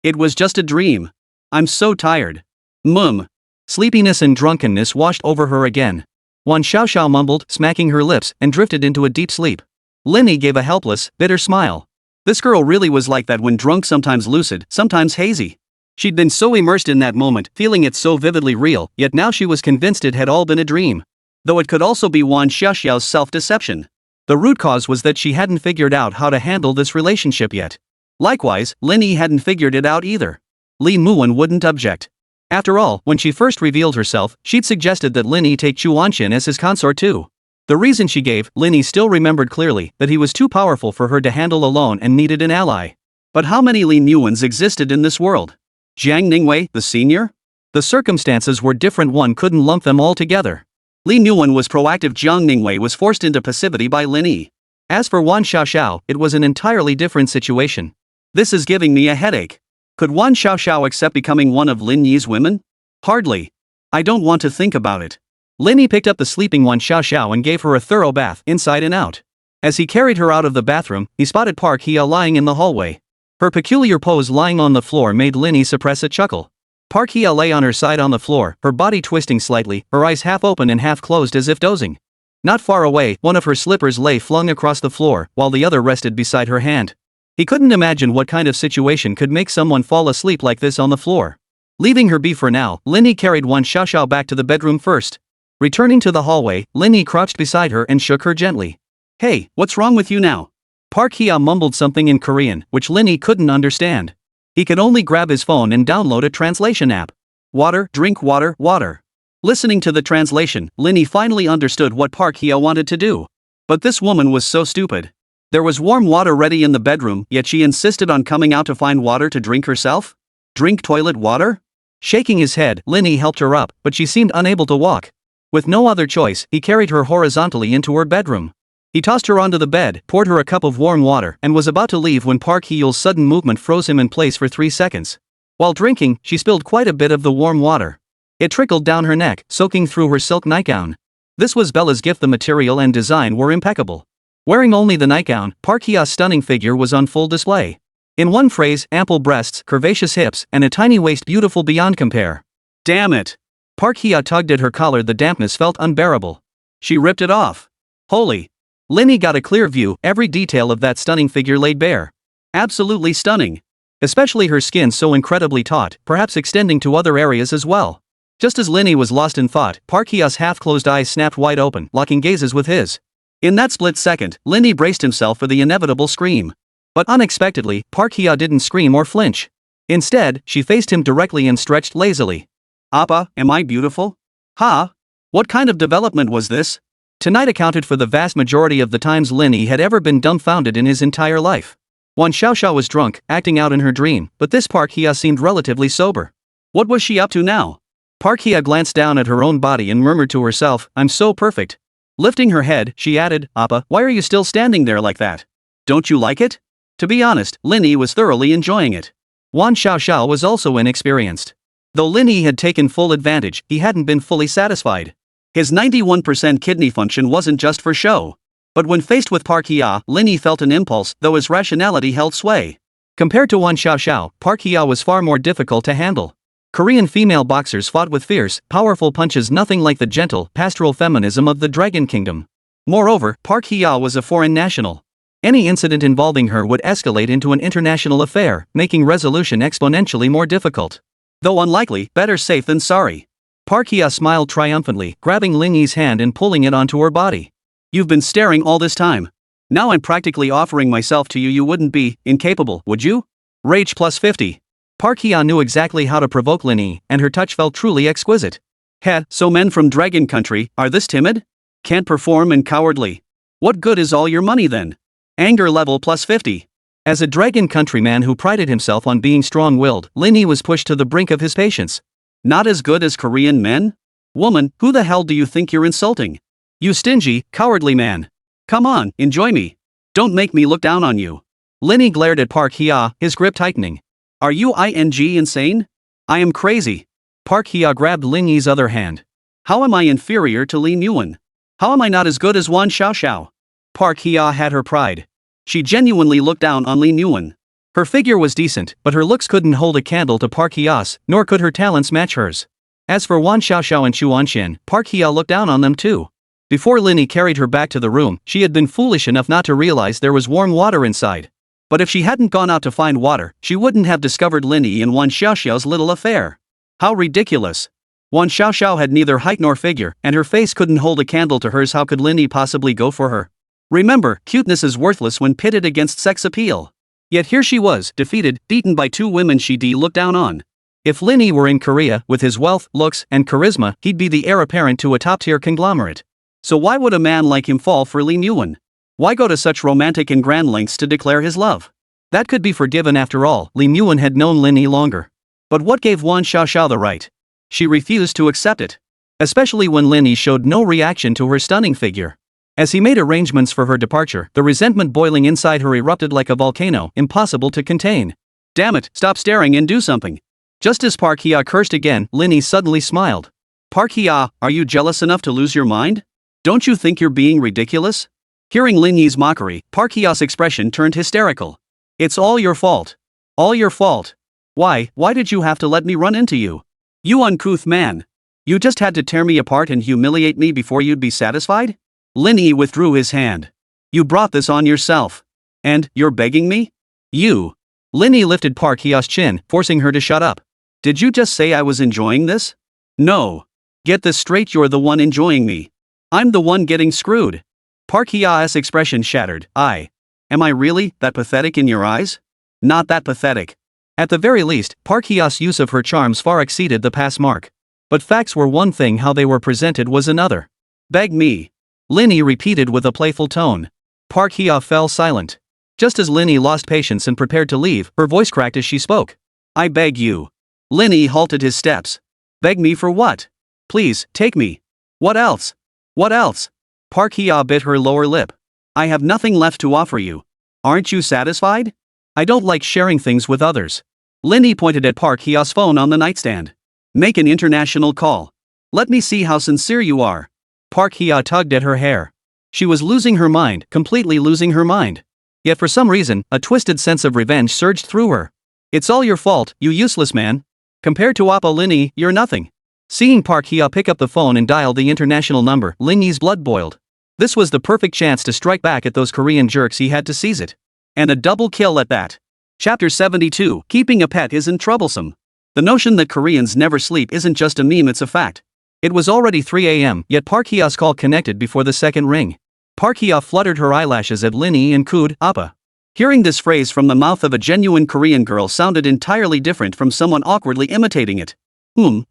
It was just a dream. I'm so tired. Mum. Sleepiness and drunkenness washed over her again. Wan Xiaoxiao mumbled, smacking her lips, and drifted into a deep sleep. Lin Yi gave a helpless, bitter smile. This girl really was like that when drunk, sometimes lucid, sometimes hazy. She'd been so immersed in that moment, feeling it so vividly real, yet now she was convinced it had all been a dream. Though it could also be Wan Xiaoxiao's self-deception. The root cause was that she hadn't figured out how to handle this relationship yet. Likewise, Lin Yi hadn't figured it out either. Li Muwen wouldn't object. After all, when she first revealed herself, she'd suggested that Lin Yi take Chu Wanxian as his consort too. The reason she gave, Lin Yi still remembered clearly, that he was too powerful for her to handle alone and needed an ally. But how many Li Muwens existed in this world? Zhang Ningwei, the senior? The circumstances were different, one couldn't lump them all together. Li Muwen was proactive, Zhang Ningwei was forced into passivity by Lin Yi. As for Wan Xiaoxiao, it was an entirely different situation. This is giving me a headache. Could Wan Xiaoxiao accept becoming one of Lin Yi's women? Hardly. I don't want to think about it. Lin Yi picked up the sleeping Wan Xiaoxiao and gave her a thorough bath, inside and out. As he carried her out of the bathroom, he spotted Park Hia lying in the hallway. Her peculiar pose lying on the floor made Lin Yi suppress a chuckle. Park Hia lay on her side on the floor, her body twisting slightly, her eyes half open and half closed as if dozing. Not far away, one of her slippers lay flung across the floor, while the other rested beside her hand. He couldn't imagine what kind of situation could make someone fall asleep like this on the floor. Leaving her be for now, Lin Yi carried Wan Xiaoxiao back to the bedroom first. Returning to the hallway, Lin Yi crouched beside her and shook her gently. Hey, what's wrong with you now? Park Hia mumbled something in Korean, which Lin Yi couldn't understand. He could only grab his phone and download a translation app. Water, drink water, water. Listening to the translation, Lin Yi finally understood what Park Hia wanted to do. But this woman was so stupid. There was warm water ready in the bedroom, yet she insisted on coming out to find water to drink herself? Drink toilet water? Shaking his head, Lin Yi helped her up, but she seemed unable to walk. With no other choice, he carried her horizontally into her bedroom. He tossed her onto the bed, poured her a cup of warm water, and was about to leave when Park Hyeul's sudden movement froze him in place for 3 seconds. While drinking, she spilled quite a bit of the warm water. It trickled down her neck, soaking through her silk nightgown. This was Bella's gift. The material and design were impeccable. Wearing only the nightgown, Park Hya's stunning figure was on full display. In one phrase, ample breasts, curvaceous hips, and a tiny waist beautiful beyond compare. Damn it! Park Hya tugged at her collar. The dampness felt unbearable. She ripped it off. Holy! Lin Yi got a clear view, every detail of that stunning figure laid bare. Absolutely stunning. Especially her skin, so incredibly taut, perhaps extending to other areas as well. Just as Lin Yi was lost in thought, Park Hya's half-closed eyes snapped wide open, locking gazes with his. In that split second, Lin Yi braced himself for the inevitable scream. But unexpectedly, Park Hya didn't scream or flinch. Instead, she faced him directly and stretched lazily. Appa, am I beautiful? Ha? What kind of development was this? Tonight accounted for the vast majority of the times Lin Yi had ever been dumbfounded in his entire life. Wan Xiaoxiao was drunk, acting out in her dream, but this Park Hya seemed relatively sober. What was she up to now? Park Hya glanced down at her own body and murmured to herself, I'm so perfect. Lifting her head, she added, Appa, why are you still standing there like that? Don't you like it? To be honest, Lin Yi was thoroughly enjoying it. Wan Xiaoxiao was also inexperienced. Though Lin Yi had taken full advantage, he hadn't been fully satisfied. His 91% kidney function wasn't just for show. But when faced with Park Hya, Lin Yi felt an impulse, though his rationality held sway. Compared to Wan Xiaoxiao, Park Hya was far more difficult to handle. Korean female boxers fought with fierce, powerful punches, nothing like the gentle, pastoral feminism of the Dragon Kingdom. Moreover, Park Hya was a foreign national. Any incident involving her would escalate into an international affair, making resolution exponentially more difficult. Though unlikely, better safe than sorry. Park Hya smiled triumphantly, grabbing Lin Yi's hand and pulling it onto her body. You've been staring all this time. Now I'm practically offering myself to you. You wouldn't be incapable, would you? Rage plus 50. Park Hya knew exactly how to provoke Lin Yi, and her touch felt truly exquisite. Heh, so men from Dragon Country are this timid? Can't perform and cowardly. What good is all your money then? Anger level plus 50. As a Dragon Country man who prided himself on being strong-willed, Lin Yi was pushed to the brink of his patience. Not as good as Korean men? Woman, who the hell do you think you're insulting? You stingy, cowardly man. Come on, enjoy me. Don't make me look down on you. Lin Yi glared at Park Hya, his grip tightening. Are you insane? I am crazy. Park Hya grabbed Lin Yi's other hand. How am I inferior to Li Muwen? How am I not as good as Wan Xiaoxiao? Park Hya had her pride. She genuinely looked down on Li Muwen. Her figure was decent, but her looks couldn't hold a candle to Park Hye-a's, nor could her talents match hers. As for Wan Xiaoxiao and Chu Wanxian, Park Hye looked down on them too. Before Lin Yi carried her back to the room, she had been foolish enough not to realize there was warm water inside. But if she hadn't gone out to find water, she wouldn't have discovered Lin Yi and Wan Xiaoxiao's little affair. How ridiculous. Wan Xiaoxiao had neither height nor figure, and her face couldn't hold a candle to hers. How could Lin Yi possibly go for her? Remember, cuteness is worthless when pitted against sex appeal. Yet here she was, defeated, beaten by two women she'd looked down on. If Lin Yi were in Korea, with his wealth, looks, and charisma, he'd be the heir apparent to a top-tier conglomerate. So why would a man like him fall for Lin Yuan? Why go to such romantic and grand lengths to declare his love? That could be forgiven after all. Lin Yuan had known Lin Yi longer. But what gave Wan Xiaoxiao the right? She refused to accept it. Especially when Lin Yi showed no reaction to her stunning figure. As he made arrangements for her departure, the resentment boiling inside her erupted like a volcano, impossible to contain. Damn it, stop staring and do something. Just as Park Hye cursed again, Lin Yi suddenly smiled. Park Hye, are you jealous enough to lose your mind? Don't you think you're being ridiculous? Hearing Lin Yi's mockery, Park Hye's expression turned hysterical. It's all your fault. All your fault. Why did you have to let me run into you? You uncouth man. You just had to tear me apart and humiliate me before you'd be satisfied? Lin Yi withdrew his hand. You brought this on yourself. And, you're begging me? You. Lin Yi lifted Park Hye's chin, forcing her to shut up. Did you just say I was enjoying this? No. Get this straight, you're the one enjoying me. I'm the one getting screwed. Park Hye's expression shattered. Am I really that pathetic in your eyes? Not that pathetic. At the very least, Park Hye's use of her charms far exceeded the pass mark. But facts were one thing, how they were presented was another. Beg me. Lin Yi repeated with a playful tone. Park Hye fell silent. Just as Lin Yi lost patience and prepared to leave, her voice cracked as she spoke. I beg you. Lin Yi halted his steps. Beg me for what? Please, take me. What else? What else? Park Hye bit her lower lip. I have nothing left to offer you. Aren't you satisfied? I don't like sharing things with others. Lin Yi pointed at Park Hye's phone on the nightstand. Make an international call. Let me see how sincere you are. Park Hye tugged at her hair. She was losing her mind, completely losing her mind. Yet for some reason, a twisted sense of revenge surged through her. It's all your fault, you useless man. Compared to Oppa Lin Yi, you're nothing. Seeing Park Hye pick up the phone and dial the international number, Lin Yi's blood boiled. This was the perfect chance to strike back at those Korean jerks. He had to seize it. And a double kill at that. Chapter 72, Keeping a Pet Isn't Troublesome. The notion that Koreans never sleep isn't just a meme, it's a fact. It was already 3 a.m., yet Park Hye's call connected before the second ring. Park Hye fluttered her eyelashes at Lin Yi and cooed, Appa. Hearing this phrase from the mouth of a genuine Korean girl sounded entirely different from someone awkwardly imitating it.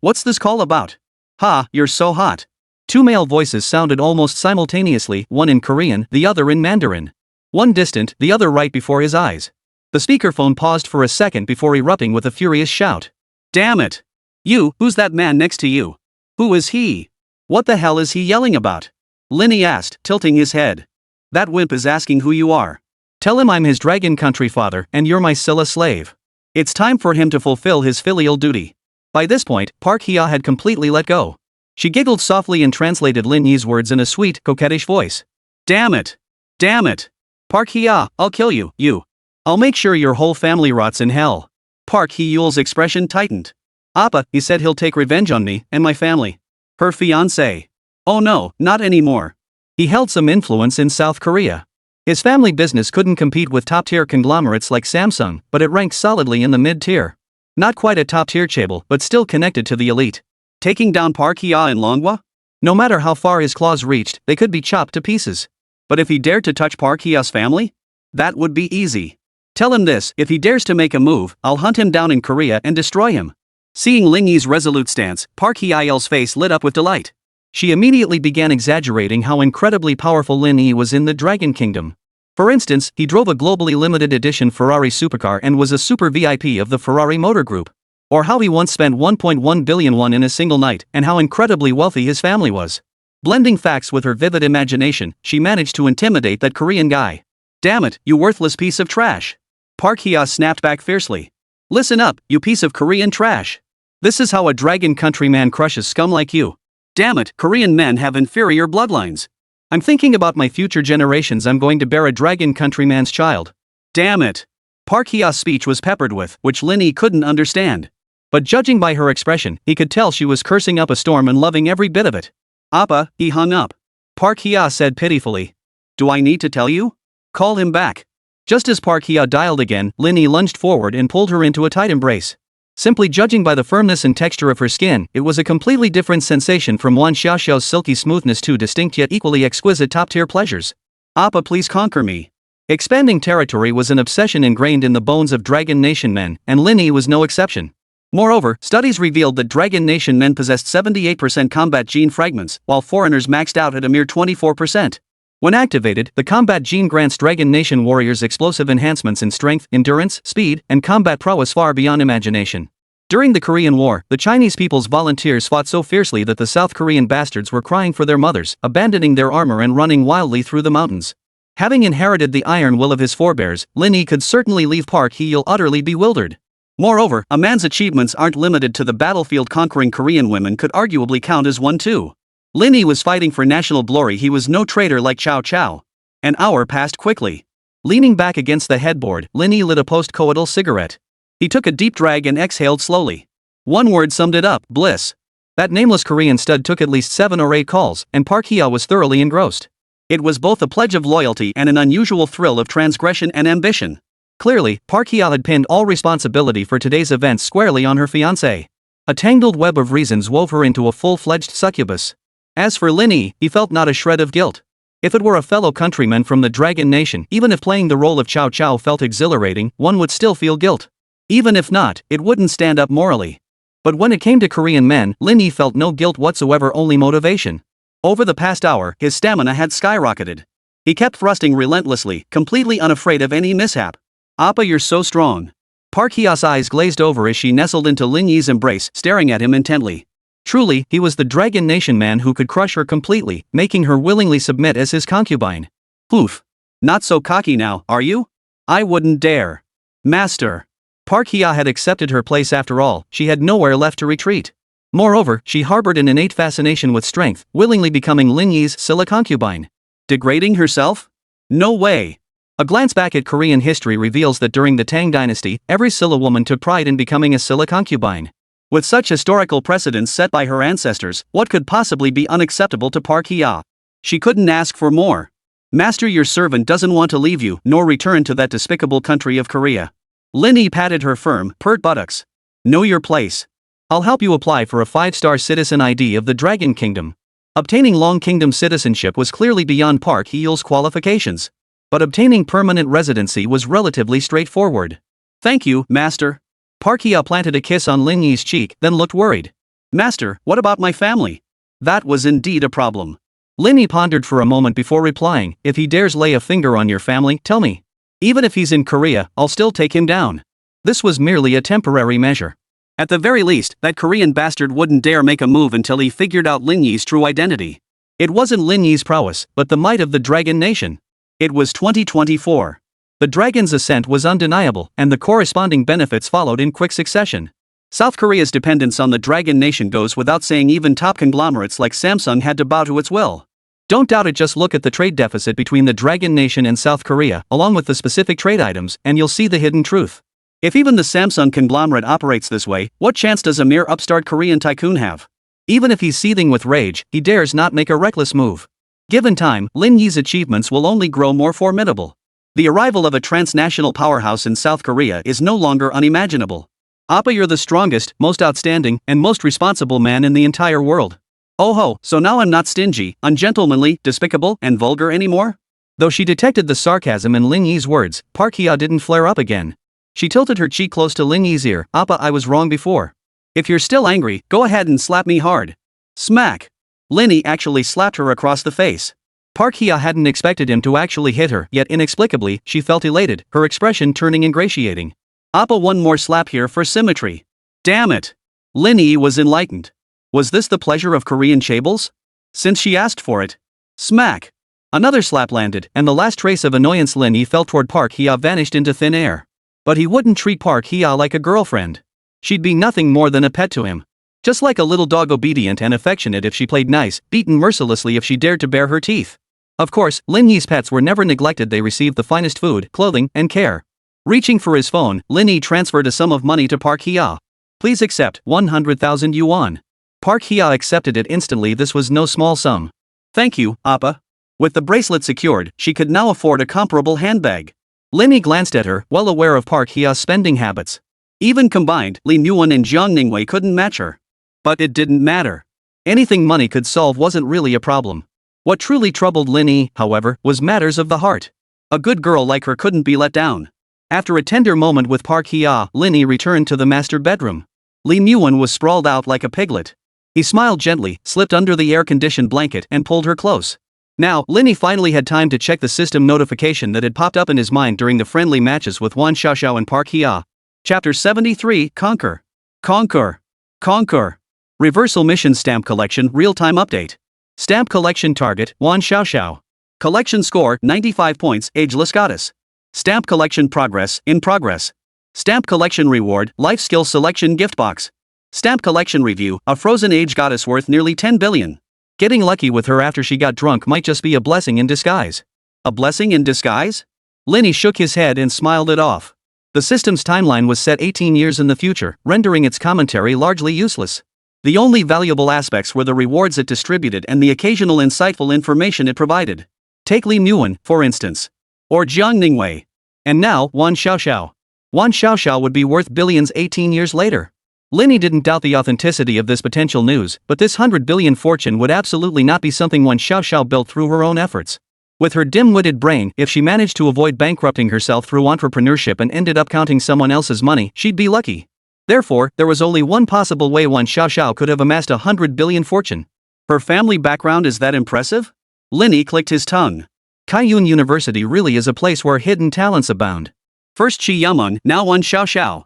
What's this call about? Ha, you're so hot. Two male voices sounded almost simultaneously, one in Korean, the other in Mandarin. One distant, the other right before his eyes. The speakerphone paused for a second before erupting with a furious shout. Damn it! You, who's that man next to you? Who is he? What the hell is he yelling about? Lin Yi asked, tilting his head. That wimp is asking who you are. Tell him I'm his dragon country father and you're my Scylla slave. It's time for him to fulfill his filial duty. By this point, Park Hye had completely let go. She giggled softly and translated Lin Yi's words in a sweet, coquettish voice. Damn it! Damn it! Park Hye, I'll kill you, you. I'll make sure your whole family rots in hell. Park Hye-ul's expression tightened. Appa, he said he'll take revenge on me and my family. Her fiancé. Oh no, not anymore. He held some influence in South Korea. His family business couldn't compete with top-tier conglomerates like Samsung, but it ranked solidly in the mid-tier. Not quite a top-tier chaebol, but still connected to the elite. Taking down Park Hye and Longhwa? No matter how far his claws reached, they could be chopped to pieces. But if he dared to touch Park Hye's family? That would be easy. Tell him this, if he dares to make a move, I'll hunt him down in Korea and destroy him. Seeing Lin Yi's resolute stance, Park Hye's face lit up with delight. She immediately began exaggerating how incredibly powerful Lin Yi was in the Dragon Kingdom. For instance, he drove a globally limited edition Ferrari supercar and was a super VIP of the Ferrari Motor Group. Or how he once spent 1.1 billion won in a single night, and how incredibly wealthy his family was. Blending facts with her vivid imagination, she managed to intimidate that Korean guy. Damn it, you worthless piece of trash. Park Hye snapped back fiercely. Listen up, you piece of Korean trash. This is how a dragon countryman crushes scum like you. Damn it, Korean men have inferior bloodlines. I'm thinking about my future generations. I'm going to bear a dragon countryman's child. Damn it. Park Hya's speech was peppered with, which Lin Yi couldn't understand. But judging by her expression, he could tell she was cursing up a storm and loving every bit of it. Appa, he hung up. Park Hya said pitifully. Do I need to tell you? Call him back. Just as Park Hya dialed again, Lin Yi lunged forward and pulled her into a tight embrace. Simply judging by the firmness and texture of her skin, it was a completely different sensation from Wan Xiaoxiao's silky smoothness, two distinct yet equally exquisite top-tier pleasures. Appa, please conquer me. Expanding territory was an obsession ingrained in the bones of Dragon Nation men, and Lin Yi was no exception. Moreover, studies revealed that Dragon Nation men possessed 78% combat gene fragments, while foreigners maxed out at a mere 24%. When activated, the combat gene grants Dragon Nation warriors explosive enhancements in strength, endurance, speed, and combat prowess far beyond imagination. During the Korean War, the Chinese people's volunteers fought so fiercely that the South Korean bastards were crying for their mothers, abandoning their armor and running wildly through the mountains. Having inherited the iron will of his forebears, Lin Yi could certainly leave Park Hya utterly bewildered. Moreover, a man's achievements aren't limited to the battlefield. Conquering Korean women could arguably count as one too. Lin Yi was fighting for national glory. He was no traitor like Cao Cao. An hour passed quickly. Leaning back against the headboard, Lin Yi lit a post-coital cigarette. He took a deep drag and exhaled slowly. One word summed it up: bliss. That nameless Korean stud took at least 7 or 8 calls, and Park Hya was thoroughly engrossed. It was both a pledge of loyalty and an unusual thrill of transgression and ambition. Clearly, Park Hya had pinned all responsibility for today's events squarely on her fiancé. A tangled web of reasons wove her into a full-fledged succubus. As for Lin Yi, he felt not a shred of guilt. If it were a fellow countryman from the Dragon Nation, even if playing the role of Cao Cao felt exhilarating, one would still feel guilt. Even if not, it wouldn't stand up morally. But when it came to Korean men, Lin Yi felt no guilt whatsoever, only motivation. Over the past hour, his stamina had skyrocketed. He kept thrusting relentlessly, completely unafraid of any mishap. Appa, you're so strong. Park Hya's eyes glazed over as she nestled into Lin Yi's embrace, staring at him intently. Truly, he was the Dragon Nation man who could crush her completely, making her willingly submit as his concubine. Oof. Not so cocky now, are you? I wouldn't dare. Master. Park Hya had accepted her place after all. She had nowhere left to retreat. Moreover, she harbored an innate fascination with strength, willingly becoming Lin Yi's Scylla concubine. Degrading herself? No way. A glance back at Korean history reveals that during the Tang dynasty, every Scylla woman took pride in becoming a Scylla concubine. With such historical precedents set by her ancestors, what could possibly be unacceptable to Park Hya? She couldn't ask for more. Master, your servant doesn't want to leave you, nor return to that despicable country of Korea. Lin Yi patted her firm, pert buttocks. Know your place. I'll help you apply for a 5-star citizen ID of the Dragon Kingdom. Obtaining Long Kingdom citizenship was clearly beyond Park Hya's qualifications. But obtaining permanent residency was relatively straightforward. Thank you, Master. Park Hya planted a kiss on Lin Yi's cheek, then looked worried. Master, what about my family? That was indeed a problem. Lin Yi pondered for a moment before replying. If he dares lay a finger on your family, tell me. Even if he's in Korea, I'll still take him down. This was merely a temporary measure. At the very least, that Korean bastard wouldn't dare make a move until he figured out Lin Yi's true identity. It wasn't Lin Yi's prowess, but the might of the Dragon Nation. It was 2024. The dragon's ascent was undeniable, and the corresponding benefits followed in quick succession. South Korea's dependence on the Dragon Nation goes without saying. Even top conglomerates like Samsung had to bow to its will. Don't doubt it, just look at the trade deficit between the Dragon Nation and South Korea, along with the specific trade items, and you'll see the hidden truth. If even the Samsung conglomerate operates this way, what chance does a mere upstart Korean tycoon have? Even if he's seething with rage, he dares not make a reckless move. Given time, Lin Yi's achievements will only grow more formidable. The arrival of a transnational powerhouse in South Korea is no longer unimaginable. Appa, you're the strongest, most outstanding, and most responsible man in the entire world. Oh ho, so now I'm not stingy, ungentlemanly, despicable, and vulgar anymore? Though she detected the sarcasm in Lin Yi's words, Park Hya didn't flare up again. She tilted her cheek close to Lin Yi's ear. Appa, I was wrong before. If you're still angry, go ahead and slap me hard. Smack. Lin Yi actually slapped her across the face. Park Hya hadn't expected him to actually hit her, yet inexplicably, she felt elated, her expression turning ingratiating. Appa, one more slap here for symmetry. Damn it. Lin Yi was enlightened. Was this the pleasure of Korean chaebol? Since she asked for it. Smack. Another slap landed, and the last trace of annoyance Lin Yi felt toward Park Hya vanished into thin air. But he wouldn't treat Park Hya like a girlfriend. She'd be nothing more than a pet to him. Just like a little dog, obedient and affectionate if she played nice, beaten mercilessly if she dared to bare her teeth. Of course, Lin Yi's pets were never neglected. They received the finest food, clothing, and care. Reaching for his phone, Lin Yi transferred a sum of money to Park Hya. Please accept 100,000 yuan. Park Hya accepted it instantly. This was no small sum. Thank you, Appa. With the bracelet secured, she could now afford a comparable handbag. Lin Yi glanced at her, well aware of Park Hya's spending habits. Even combined, Lin Yuan and Zhao Liwei couldn't match her. But it didn't matter. Anything money could solve wasn't really a problem. What truly troubled Lin Yi, however, was matters of the heart. A good girl like her couldn't be let down. After a tender moment with Park Hya, Lin Yi returned to the master bedroom. Lin Yuan was sprawled out like a piglet. He smiled gently, slipped under the air-conditioned blanket and pulled her close. Now, Lin Yi finally had time to check the system notification that had popped up in his mind during the friendly matches with Wan Xiaoxiao and Park Hya. Chapter 73, Conquer. Conquer. Conquer. Reversal Mission Stamp Collection Real-Time Update. Stamp Collection Target, Wan Xiaoxiao. Collection Score, 95 points, Ageless Goddess. Stamp Collection Progress, in progress. Stamp Collection Reward, Life Skill Selection Gift Box. Stamp Collection Review, a frozen age goddess worth nearly 10 billion. Getting lucky with her after she got drunk might just be a blessing in disguise. A blessing in disguise? Lin Yi shook his head and smiled it off. The system's timeline was set 18 years in the future, rendering its commentary largely useless. The only valuable aspects were the rewards it distributed and the occasional insightful information it provided. Take Lin Yuan, for instance. Or Zhao Liwei. And now, Wan Xiaoxiao. Wan Xiaoxiao would be worth billions 18 years later. Lin Yi didn't doubt the authenticity of this potential news, but this 100 billion fortune would absolutely not be something Wan Xiaoxiao built through her own efforts. With her dim-witted brain, if she managed to avoid bankrupting herself through entrepreneurship and ended up counting someone else's money, she'd be lucky. Therefore, there was only one possible way Wan Xiaoxiao could have amassed 100 billion fortune. Her family background is that impressive? Lin Yi clicked his tongue. Kaiyun University really is a place where hidden talents abound. First Qi Yamun, now Wan Xiaoxiao.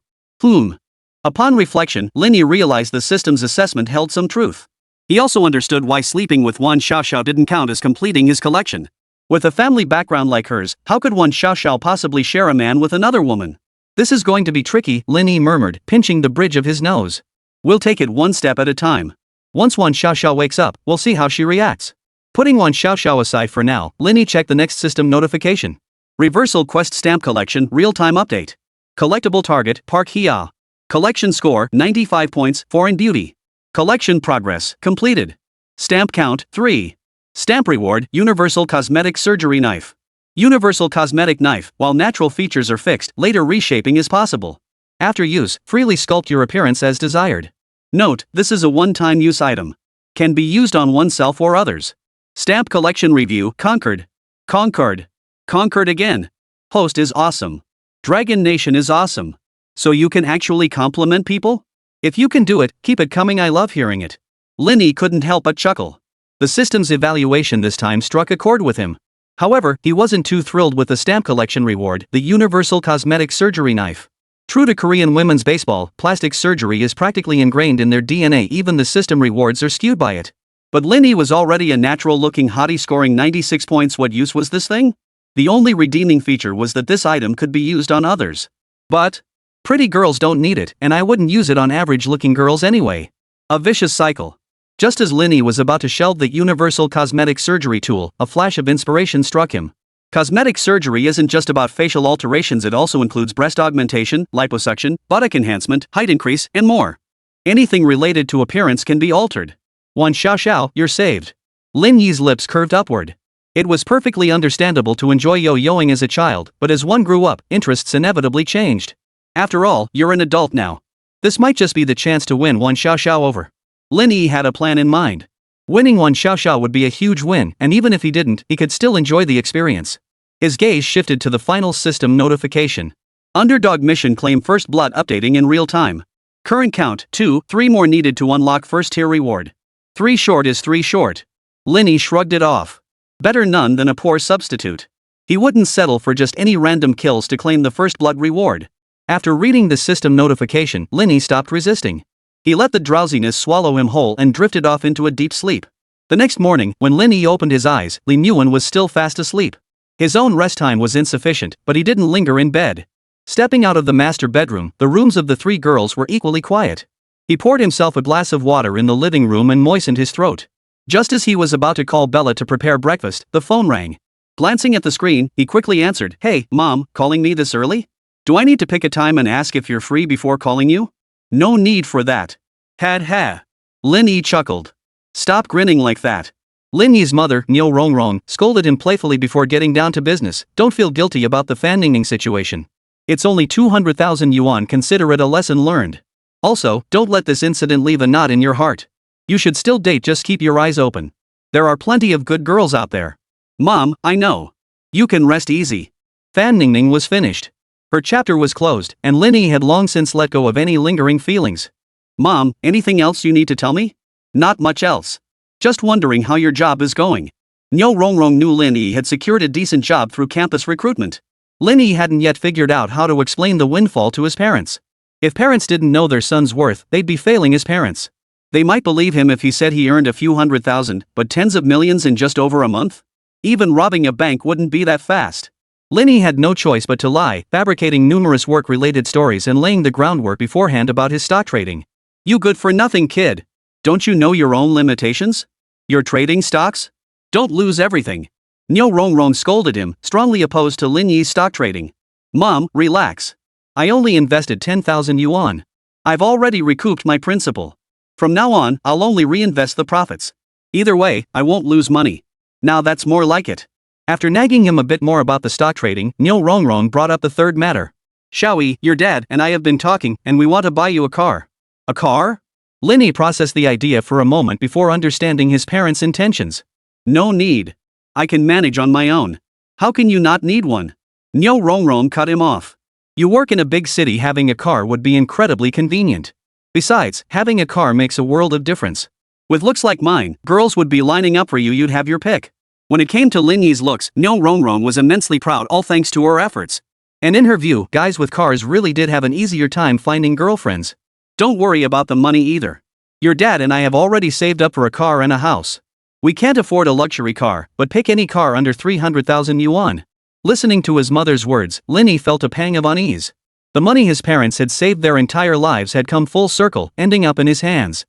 Upon reflection, Lin Yi realized the system's assessment held some truth. He also understood why sleeping with Wan Xiaoxiao didn't count as completing his collection. With a family background like hers, how could Wan Xiaoxiao possibly share a man with another woman? This is going to be tricky, Lin Yi murmured, pinching the bridge of his nose. We'll take it one step at a time. Once Wan Xiaoxiao wakes up, we'll see how she reacts. Putting Wan Xiaoxiao aside for now, Lin Yi checked the next system notification. Reversal Quest Stamp Collection Real-Time Update. Collectible Target, Park Hya. Collection Score, 95 points, Foreign Beauty. Collection Progress, completed. Stamp Count, 3. Stamp Reward, Universal Cosmetic Surgery Knife. Universal Cosmetic Knife, while natural features are fixed, later reshaping is possible. After use, freely sculpt your appearance as desired. Note, this is a one-time use item. Can be used on oneself or others. Stamp Collection Review, Conquered. Conquered. Conquered again. Host is awesome. Dragon Nation is awesome. So you can actually compliment people? If you can do it, keep it coming. I love hearing it. Lin Yi couldn't help but chuckle. The system's evaluation this time struck a chord with him. However, he wasn't too thrilled with the stamp collection reward, the Universal Cosmetic Surgery Knife. True to Korean women's baseball, plastic surgery is practically ingrained in their DNA. Even the system rewards are skewed by it. But Lin Yi was already a natural-looking hottie scoring 96 points. What use was this thing? The only redeeming feature was that this item could be used on others. But pretty girls don't need it, and I wouldn't use it on average-looking girls anyway. A vicious cycle. Just as Lin Yi was about to shelve the Universal Cosmetic Surgery tool, a flash of inspiration struck him. Cosmetic surgery isn't just about facial alterations, it also includes breast augmentation, liposuction, buttock enhancement, height increase, and more. Anything related to appearance can be altered. Wan Xiaoxiao, you're saved. Lin Yi's lips curved upward. It was perfectly understandable to enjoy yo-yoing as a child, but as one grew up, interests inevitably changed. After all, you're an adult now. This might just be the chance to win Wan Xiaoxiao over. Lin Yi had a plan in mind. Winning Wan Xiaoxiao would be a huge win, and even if he didn't, he could still enjoy the experience. His gaze shifted to the final system notification. Underdog Mission Claim First Blood updating in real time. Current count, 2, 3 more needed to unlock first tier reward. 3 short is 3 short. Lin Yi shrugged it off. Better none than a poor substitute. He wouldn't settle for just any random kills to claim the first blood reward. After reading the system notification, Lin Yi stopped resisting. He let the drowsiness swallow him whole and drifted off into a deep sleep. The next morning, when Lin Yi opened his eyes, Lin Yuan was still fast asleep. His own rest time was insufficient, but he didn't linger in bed. Stepping out of the master bedroom, the rooms of the 3 girls were equally quiet. He poured himself a glass of water in the living room and moistened his throat. Just as he was about to call Bella to prepare breakfast, the phone rang. Glancing at the screen, he quickly answered, "Hey, Mom, calling me this early?" Do I need to pick a time and ask if you're free before calling you? No need for that. Had ha. Lin Yi chuckled. Stop grinning like that. Lin Yi's mother, Niu Rongrong, scolded him playfully before getting down to business. Don't feel guilty about the Fan Ningning situation. It's only 200,000 yuan, consider it a lesson learned. Also, don't let this incident leave a knot in your heart. You should still date, just keep your eyes open. There are plenty of good girls out there. Mom, I know. You can rest easy. Fan Ningning was finished. Her chapter was closed, and Lin Yi had long since let go of any lingering feelings. Mom, anything else you need to tell me? Not much else. Just wondering how your job is going. Niu Rongrong knew Lin Yi had secured a decent job through campus recruitment. Lin Yi hadn't yet figured out how to explain the windfall to his parents. If parents didn't know their son's worth, they'd be failing as parents. They might believe him if he said he earned a few 100,000, but tens of millions in just over a month? Even robbing a bank wouldn't be that fast. Lin Yi had no choice but to lie, fabricating numerous work-related stories and laying the groundwork beforehand about his stock trading. You good-for-nothing kid. Don't you know your own limitations? You're trading stocks? Don't lose everything. Niu Rongrong scolded him, strongly opposed to Lin Yi's stock trading. Mom, relax. I only invested 10,000 yuan. I've already recouped my principal. From now on, I'll only reinvest the profits. Either way, I won't lose money. Now that's more like it. After nagging him a bit more about the stock trading, Niu Rongrong brought up the third matter. Xiaoyi, your dad and I have been talking, and we want to buy you a car. A car? Lin Yi processed the idea for a moment before understanding his parents' intentions. No need. I can manage on my own. How can you not need one? Niu Rongrong cut him off. You work in a big city, having a car would be incredibly convenient. Besides, having a car makes a world of difference. With looks like mine, girls would be lining up for you, you'd have your pick. When it came to Lin Yi's looks, Niu Rongrong was immensely proud, all thanks to her efforts. And in her view, guys with cars really did have an easier time finding girlfriends. Don't worry about the money either. Your dad and I have already saved up for a car and a house. We can't afford a luxury car, but pick any car under 300,000 yuan. Listening to his mother's words, Lin Yi felt a pang of unease. The money his parents had saved their entire lives had come full circle, ending up in his hands.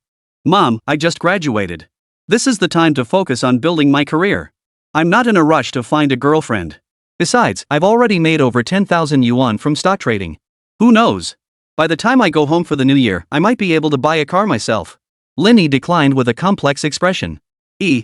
Mom, I just graduated. This is the time to focus on building my career. I'm not in a rush to find a girlfriend. Besides, I've already made over 10,000 yuan from stock trading. Who knows? By the time I go home for the new year, I might be able to buy a car myself. Lin Yi declined with a complex expression.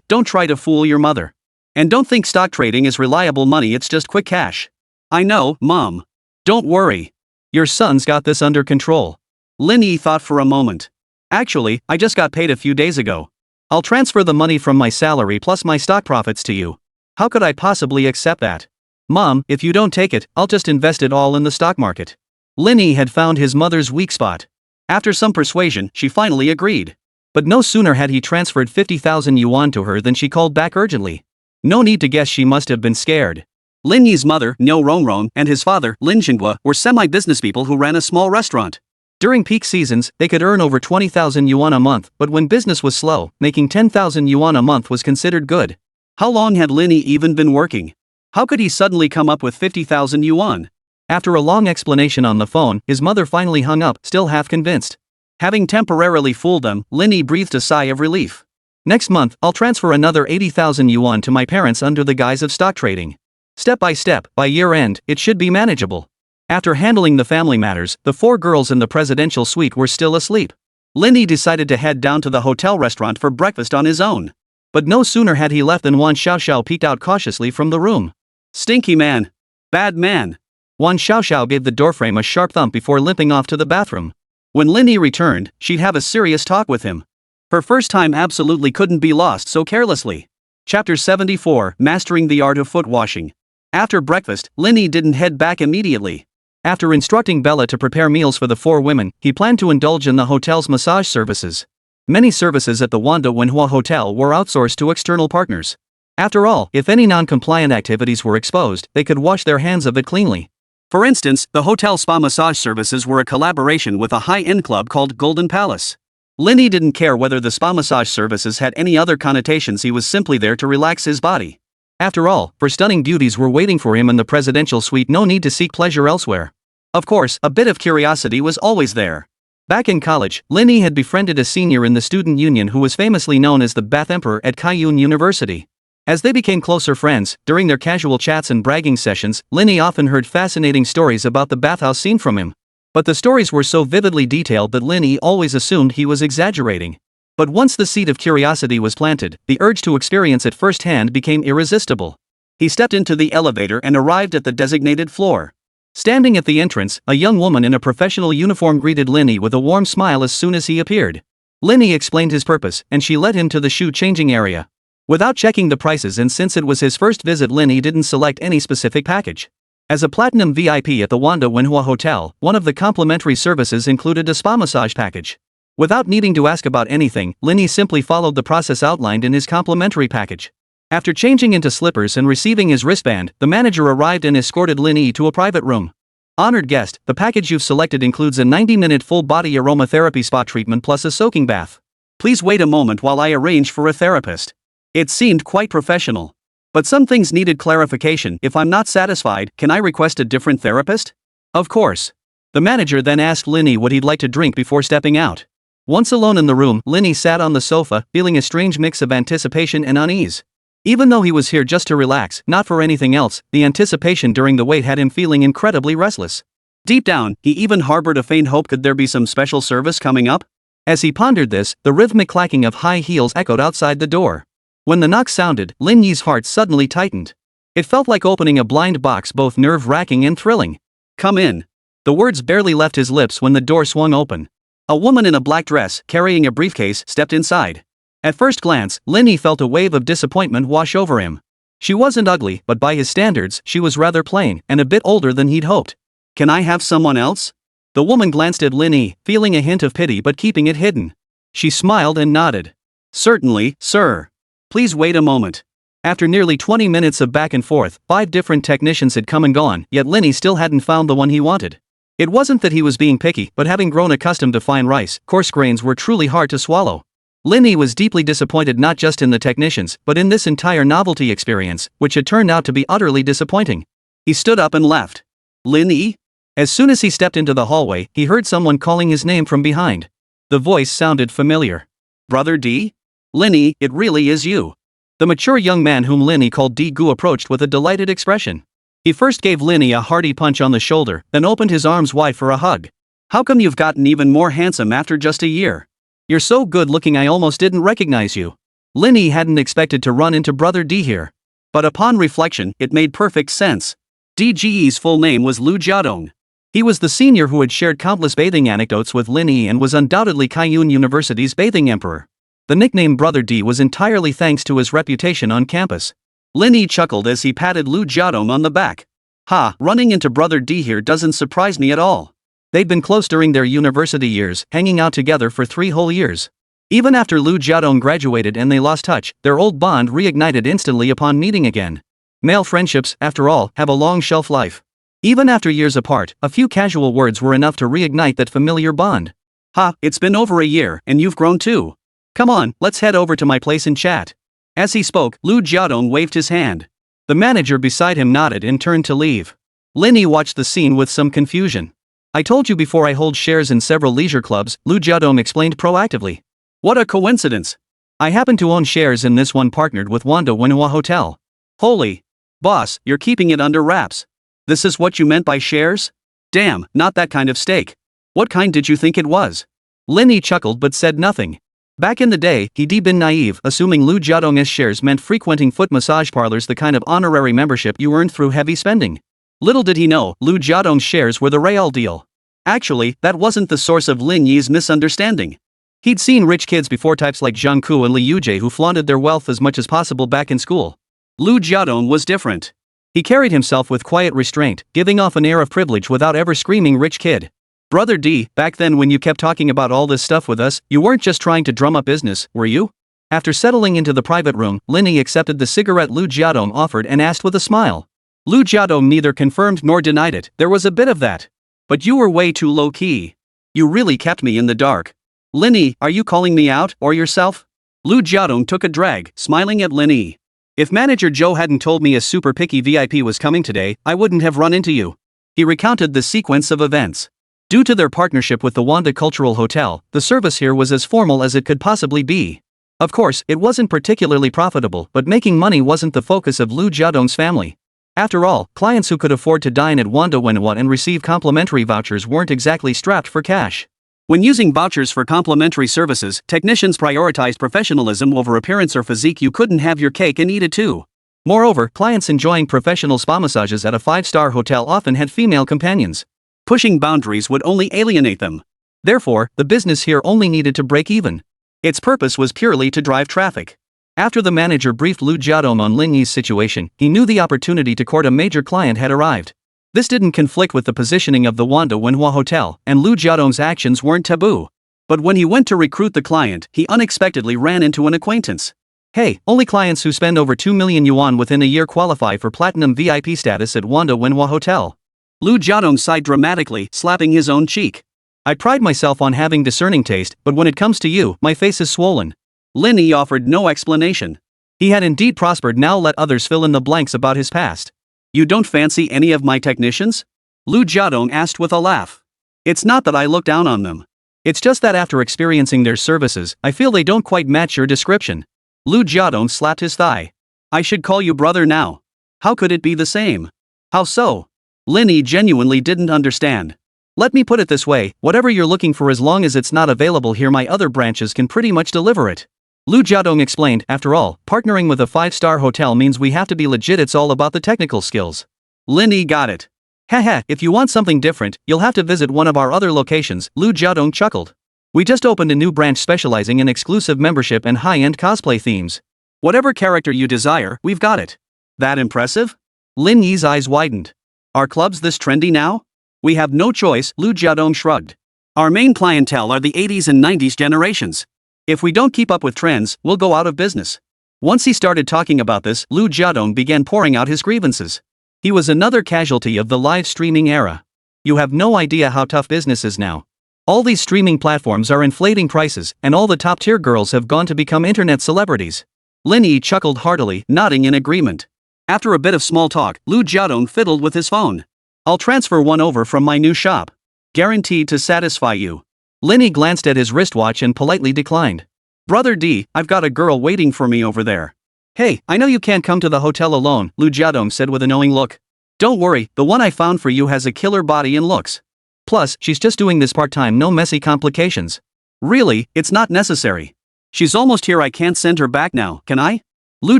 Don't try to fool your mother. And don't think stock trading is reliable money, it's just quick cash. I know, Mom. Don't worry. Your son's got this under control. Lin Yi thought for a moment. Actually, I just got paid a few days ago. I'll transfer the money from my salary plus my stock profits to you. How could I possibly accept that? Mom, if you don't take it, I'll just invest it all in the stock market. Lin Yi had found his mother's weak spot. After some persuasion, she finally agreed. But no sooner had he transferred 50,000 yuan to her than she called back urgently. No need to guess, she must have been scared. Lin Yi's mother, Niu Rongrong, and his father, Lin Xinghua, were semi-business people who ran a small restaurant. During peak seasons, they could earn over 20,000 yuan a month, but when business was slow, making 10,000 yuan a month was considered good. How long had Lin Yi even been working? How could he suddenly come up with 50,000 yuan? After a long explanation on the phone, his mother finally hung up, still half convinced. Having temporarily fooled them, Lin Yi breathed a sigh of relief. Next month, I'll transfer another 80,000 yuan to my parents under the guise of stock trading. Step by step, by year end, it should be manageable. After handling the family matters, the four girls in the presidential suite were still asleep. Lin Yi decided to head down to the hotel restaurant for breakfast on his own. But no sooner had he left than Wan Xiaoxiao peeked out cautiously from the room. Stinky man. Bad man. Wan Xiaoxiao gave the doorframe a sharp thump before limping off to the bathroom. When Lin Yi returned, she'd have a serious talk with him. Her first time absolutely couldn't be lost so carelessly. Chapter 74, Mastering the Art of Foot Washing. After breakfast, Lin Yi didn't head back immediately. After instructing Bella to prepare meals for the four women, he planned to indulge in the hotel's massage services. Many services at the Wanda Wenhua Hotel were outsourced to external partners. After all, if any non-compliant activities were exposed, they could wash their hands of it cleanly. For instance, the hotel spa massage services were a collaboration with a high-end club called Golden Palace. Lin Yi didn't care whether the spa massage services had any other connotations, he was simply there to relax his body. After all, for stunning beauties were waiting for him in the presidential suite, no need to seek pleasure elsewhere. Of course, a bit of curiosity was always there. Back in college, Lin Yi had befriended a senior in the student union who was famously known as the Bath Emperor at Kaiyun University. As they became closer friends, during their casual chats and bragging sessions, Lin Yi often heard fascinating stories about the bathhouse scene from him. But the stories were so vividly detailed that Lin Yi always assumed he was exaggerating. But once the seed of curiosity was planted, the urge to experience it firsthand became irresistible. He stepped into the elevator and arrived at the designated floor. Standing at the entrance, a young woman in a professional uniform greeted Lin Yi with a warm smile as soon as he appeared. Lin Yi explained his purpose, and she led him to the shoe-changing area. Without checking the prices, and since it was his first visit, Lin Yi didn't select any specific package. As a platinum VIP at the Wanda Wenhua Hotel, one of the complimentary services included a spa massage package. Without needing to ask about anything, Lin Yi simply followed the process outlined in his complimentary package. After changing into slippers and receiving his wristband, the manager arrived and escorted Lin Yi to a private room. Honored guest, the package you've selected includes a 90-minute full-body aromatherapy spa treatment plus a soaking bath. Please wait a moment while I arrange for a therapist. It seemed quite professional. But some things needed clarification. If I'm not satisfied, can I request a different therapist? Of course. The manager then asked Lin Yi what he'd like to drink before stepping out. Once alone in the room, Lin Yi sat on the sofa, feeling a strange mix of anticipation and unease. Even though he was here just to relax, not for anything else, the anticipation during the wait had him feeling incredibly restless. Deep down, he even harbored a faint hope, could there be some special service coming up? As he pondered this, the rhythmic clacking of high heels echoed outside the door. When the knock sounded, Lin Yi's heart suddenly tightened. It felt like opening a blind box, both nerve-wracking and thrilling. Come in. The words barely left his lips when the door swung open. A woman in a black dress, carrying a briefcase, stepped inside. At first glance, Lin Yi felt a wave of disappointment wash over him. She wasn't ugly, but by his standards, she was rather plain, and a bit older than he'd hoped. Can I have someone else? The woman glanced at Lin Yi, feeling a hint of pity but keeping it hidden. She smiled and nodded. Certainly, sir. Please wait a moment. After nearly 20 minutes of back and forth, 5 different technicians had come and gone, yet Lin Yi still hadn't found the one he wanted. It wasn't that he was being picky, but having grown accustomed to fine rice, coarse grains were truly hard to swallow. Lin Yi was deeply disappointed not just in the technicians, but in this entire novelty experience, which had turned out to be utterly disappointing. He stood up and left. Lin Yi? As soon as he stepped into the hallway, he heard someone calling his name from behind. The voice sounded familiar. Brother D? Lin Yi, it really is you. The mature young man whom Lin Yi called D Gu approached with a delighted expression. He first gave Lin Yi a hearty punch on the shoulder, then opened his arms wide for a hug. How come you've gotten even more handsome after just a year? You're so good looking I almost didn't recognize you. Lin Yi hadn't expected to run into Brother D here. But upon reflection, it made perfect sense. DGE's full name was Lu Jiadong. He was the senior who had shared countless bathing anecdotes with Lin Yi and was undoubtedly Kaiyun University's bathing emperor. The nickname Brother D was entirely thanks to his reputation on campus. Lin Yi chuckled as he patted Lu Jiadong on the back. Ha, running into Brother D here doesn't surprise me at all. They'd been close during their university years, hanging out together for 3 whole years. Even after Lu Jiadong graduated and they lost touch, their old bond reignited instantly upon meeting again. Male friendships, after all, have a long shelf life. Even after years apart, a few casual words were enough to reignite that familiar bond. Ha, it's been over a year, and you've grown too. Come on, let's head over to my place and chat. As he spoke, Lu Jiadong waved his hand. The manager beside him nodded and turned to leave. Lin Yi watched the scene with some confusion. I told you before, I hold shares in several leisure clubs, Lu Jiadong explained proactively. What a coincidence. I happen to own shares in this one, partnered with Wanda Wenhua Hotel. Holy. Boss, you're keeping it under wraps. This is what you meant by shares? Damn, not that kind of stake. What kind did you think it was? Lin Yi chuckled but said nothing. Back in the day, he'd been naive, assuming Lu Jiadong's shares meant frequenting foot massage parlors, the kind of honorary membership you earned through heavy spending. Little did he know, Lu Jiadong's shares were the real deal. Actually, that wasn't the source of Lin Yi's misunderstanding. He'd seen rich kids before, types like Zhang Ku and Li Yujie, who flaunted their wealth as much as possible back in school. Lu Jiadong was different. He carried himself with quiet restraint, giving off an air of privilege without ever screaming rich kid. Brother D, back then when you kept talking about all this stuff with us, you weren't just trying to drum up business, were you? After settling into the private room, Lin Yi accepted the cigarette Lu Jiadong offered and asked with a smile. Lu Jiadong neither confirmed nor denied it. There was a bit of that. But you were way too low-key. You really kept me in the dark. Lin Yi, are you calling me out, or yourself? Lu Jiadong took a drag, smiling at Lin Yi. If Manager Joe hadn't told me a super picky VIP was coming today, I wouldn't have run into you. He recounted the sequence of events. Due to their partnership with the Wanda Cultural Hotel, the service here was as formal as it could possibly be. Of course, it wasn't particularly profitable, but making money wasn't the focus of Lu Jiadong's family. After all, clients who could afford to dine at Wanda Wenhua and receive complimentary vouchers weren't exactly strapped for cash. When using vouchers for complimentary services, technicians prioritized professionalism over appearance or physique. You couldn't have your cake and eat it too. Moreover, clients enjoying professional spa massages at a 5-star hotel often had female companions. Pushing boundaries would only alienate them. Therefore, the business here only needed to break even. Its purpose was purely to drive traffic. After the manager briefed Lu Jiadong on Lin Yi's situation, he knew the opportunity to court a major client had arrived. This didn't conflict with the positioning of the Wanda Wenhua Hotel, and Lu Jiadong's actions weren't taboo. But when he went to recruit the client, he unexpectedly ran into an acquaintance. Hey, only clients who spend over 2 million yuan within a year qualify for platinum VIP status at Wanda Wenhua Hotel. Lu Jiadong sighed dramatically, slapping his own cheek. I pride myself on having discerning taste, but when it comes to you, my face is swollen. Lin Yi offered no explanation. He had indeed prospered, now let others fill in the blanks about his past. You don't fancy any of my technicians? Lu Jiadong asked with a laugh. It's not that I look down on them. It's just that after experiencing their services, I feel they don't quite match your description. Lu Jiadong slapped his thigh. I should call you brother now. How could it be the same? How so? Lin Yi genuinely didn't understand. Let me put it this way, whatever you're looking for, as long as it's not available here, my other branches can pretty much deliver it. Lu Jiadong explained. After all, partnering with a 5-star hotel means we have to be legit. It's all about the technical skills. Lin Yi got it. Haha, if you want something different, you'll have to visit one of our other locations, Lu Jiadong chuckled. We just opened a new branch specializing in exclusive membership and high-end cosplay themes. Whatever character you desire, we've got it. That impressive? Lin Yi's eyes widened. Are clubs this trendy now? We have no choice, Lu Jiadong shrugged. Our main clientele are the 80s and 90s generations. If we don't keep up with trends, we'll go out of business. Once he started talking about this, Lu Jiadong began pouring out his grievances. He was another casualty of the live streaming era. You have no idea how tough business is now. All these streaming platforms are inflating prices, and all the top-tier girls have gone to become internet celebrities. Lin Yi chuckled heartily, nodding in agreement. After a bit of small talk, Lu Jiadong fiddled with his phone. I'll transfer one over from my new shop. Guaranteed to satisfy you. Lin Yi glanced at his wristwatch and politely declined. Brother D, I've got a girl waiting for me over there. Hey, I know you can't come to the hotel alone, Lu Jiadong said with a knowing look. Don't worry, the one I found for you has a killer body and looks. Plus, she's just doing this part-time, no messy complications. Really, it's not necessary. She's almost here, I can't send her back now, can I? Lu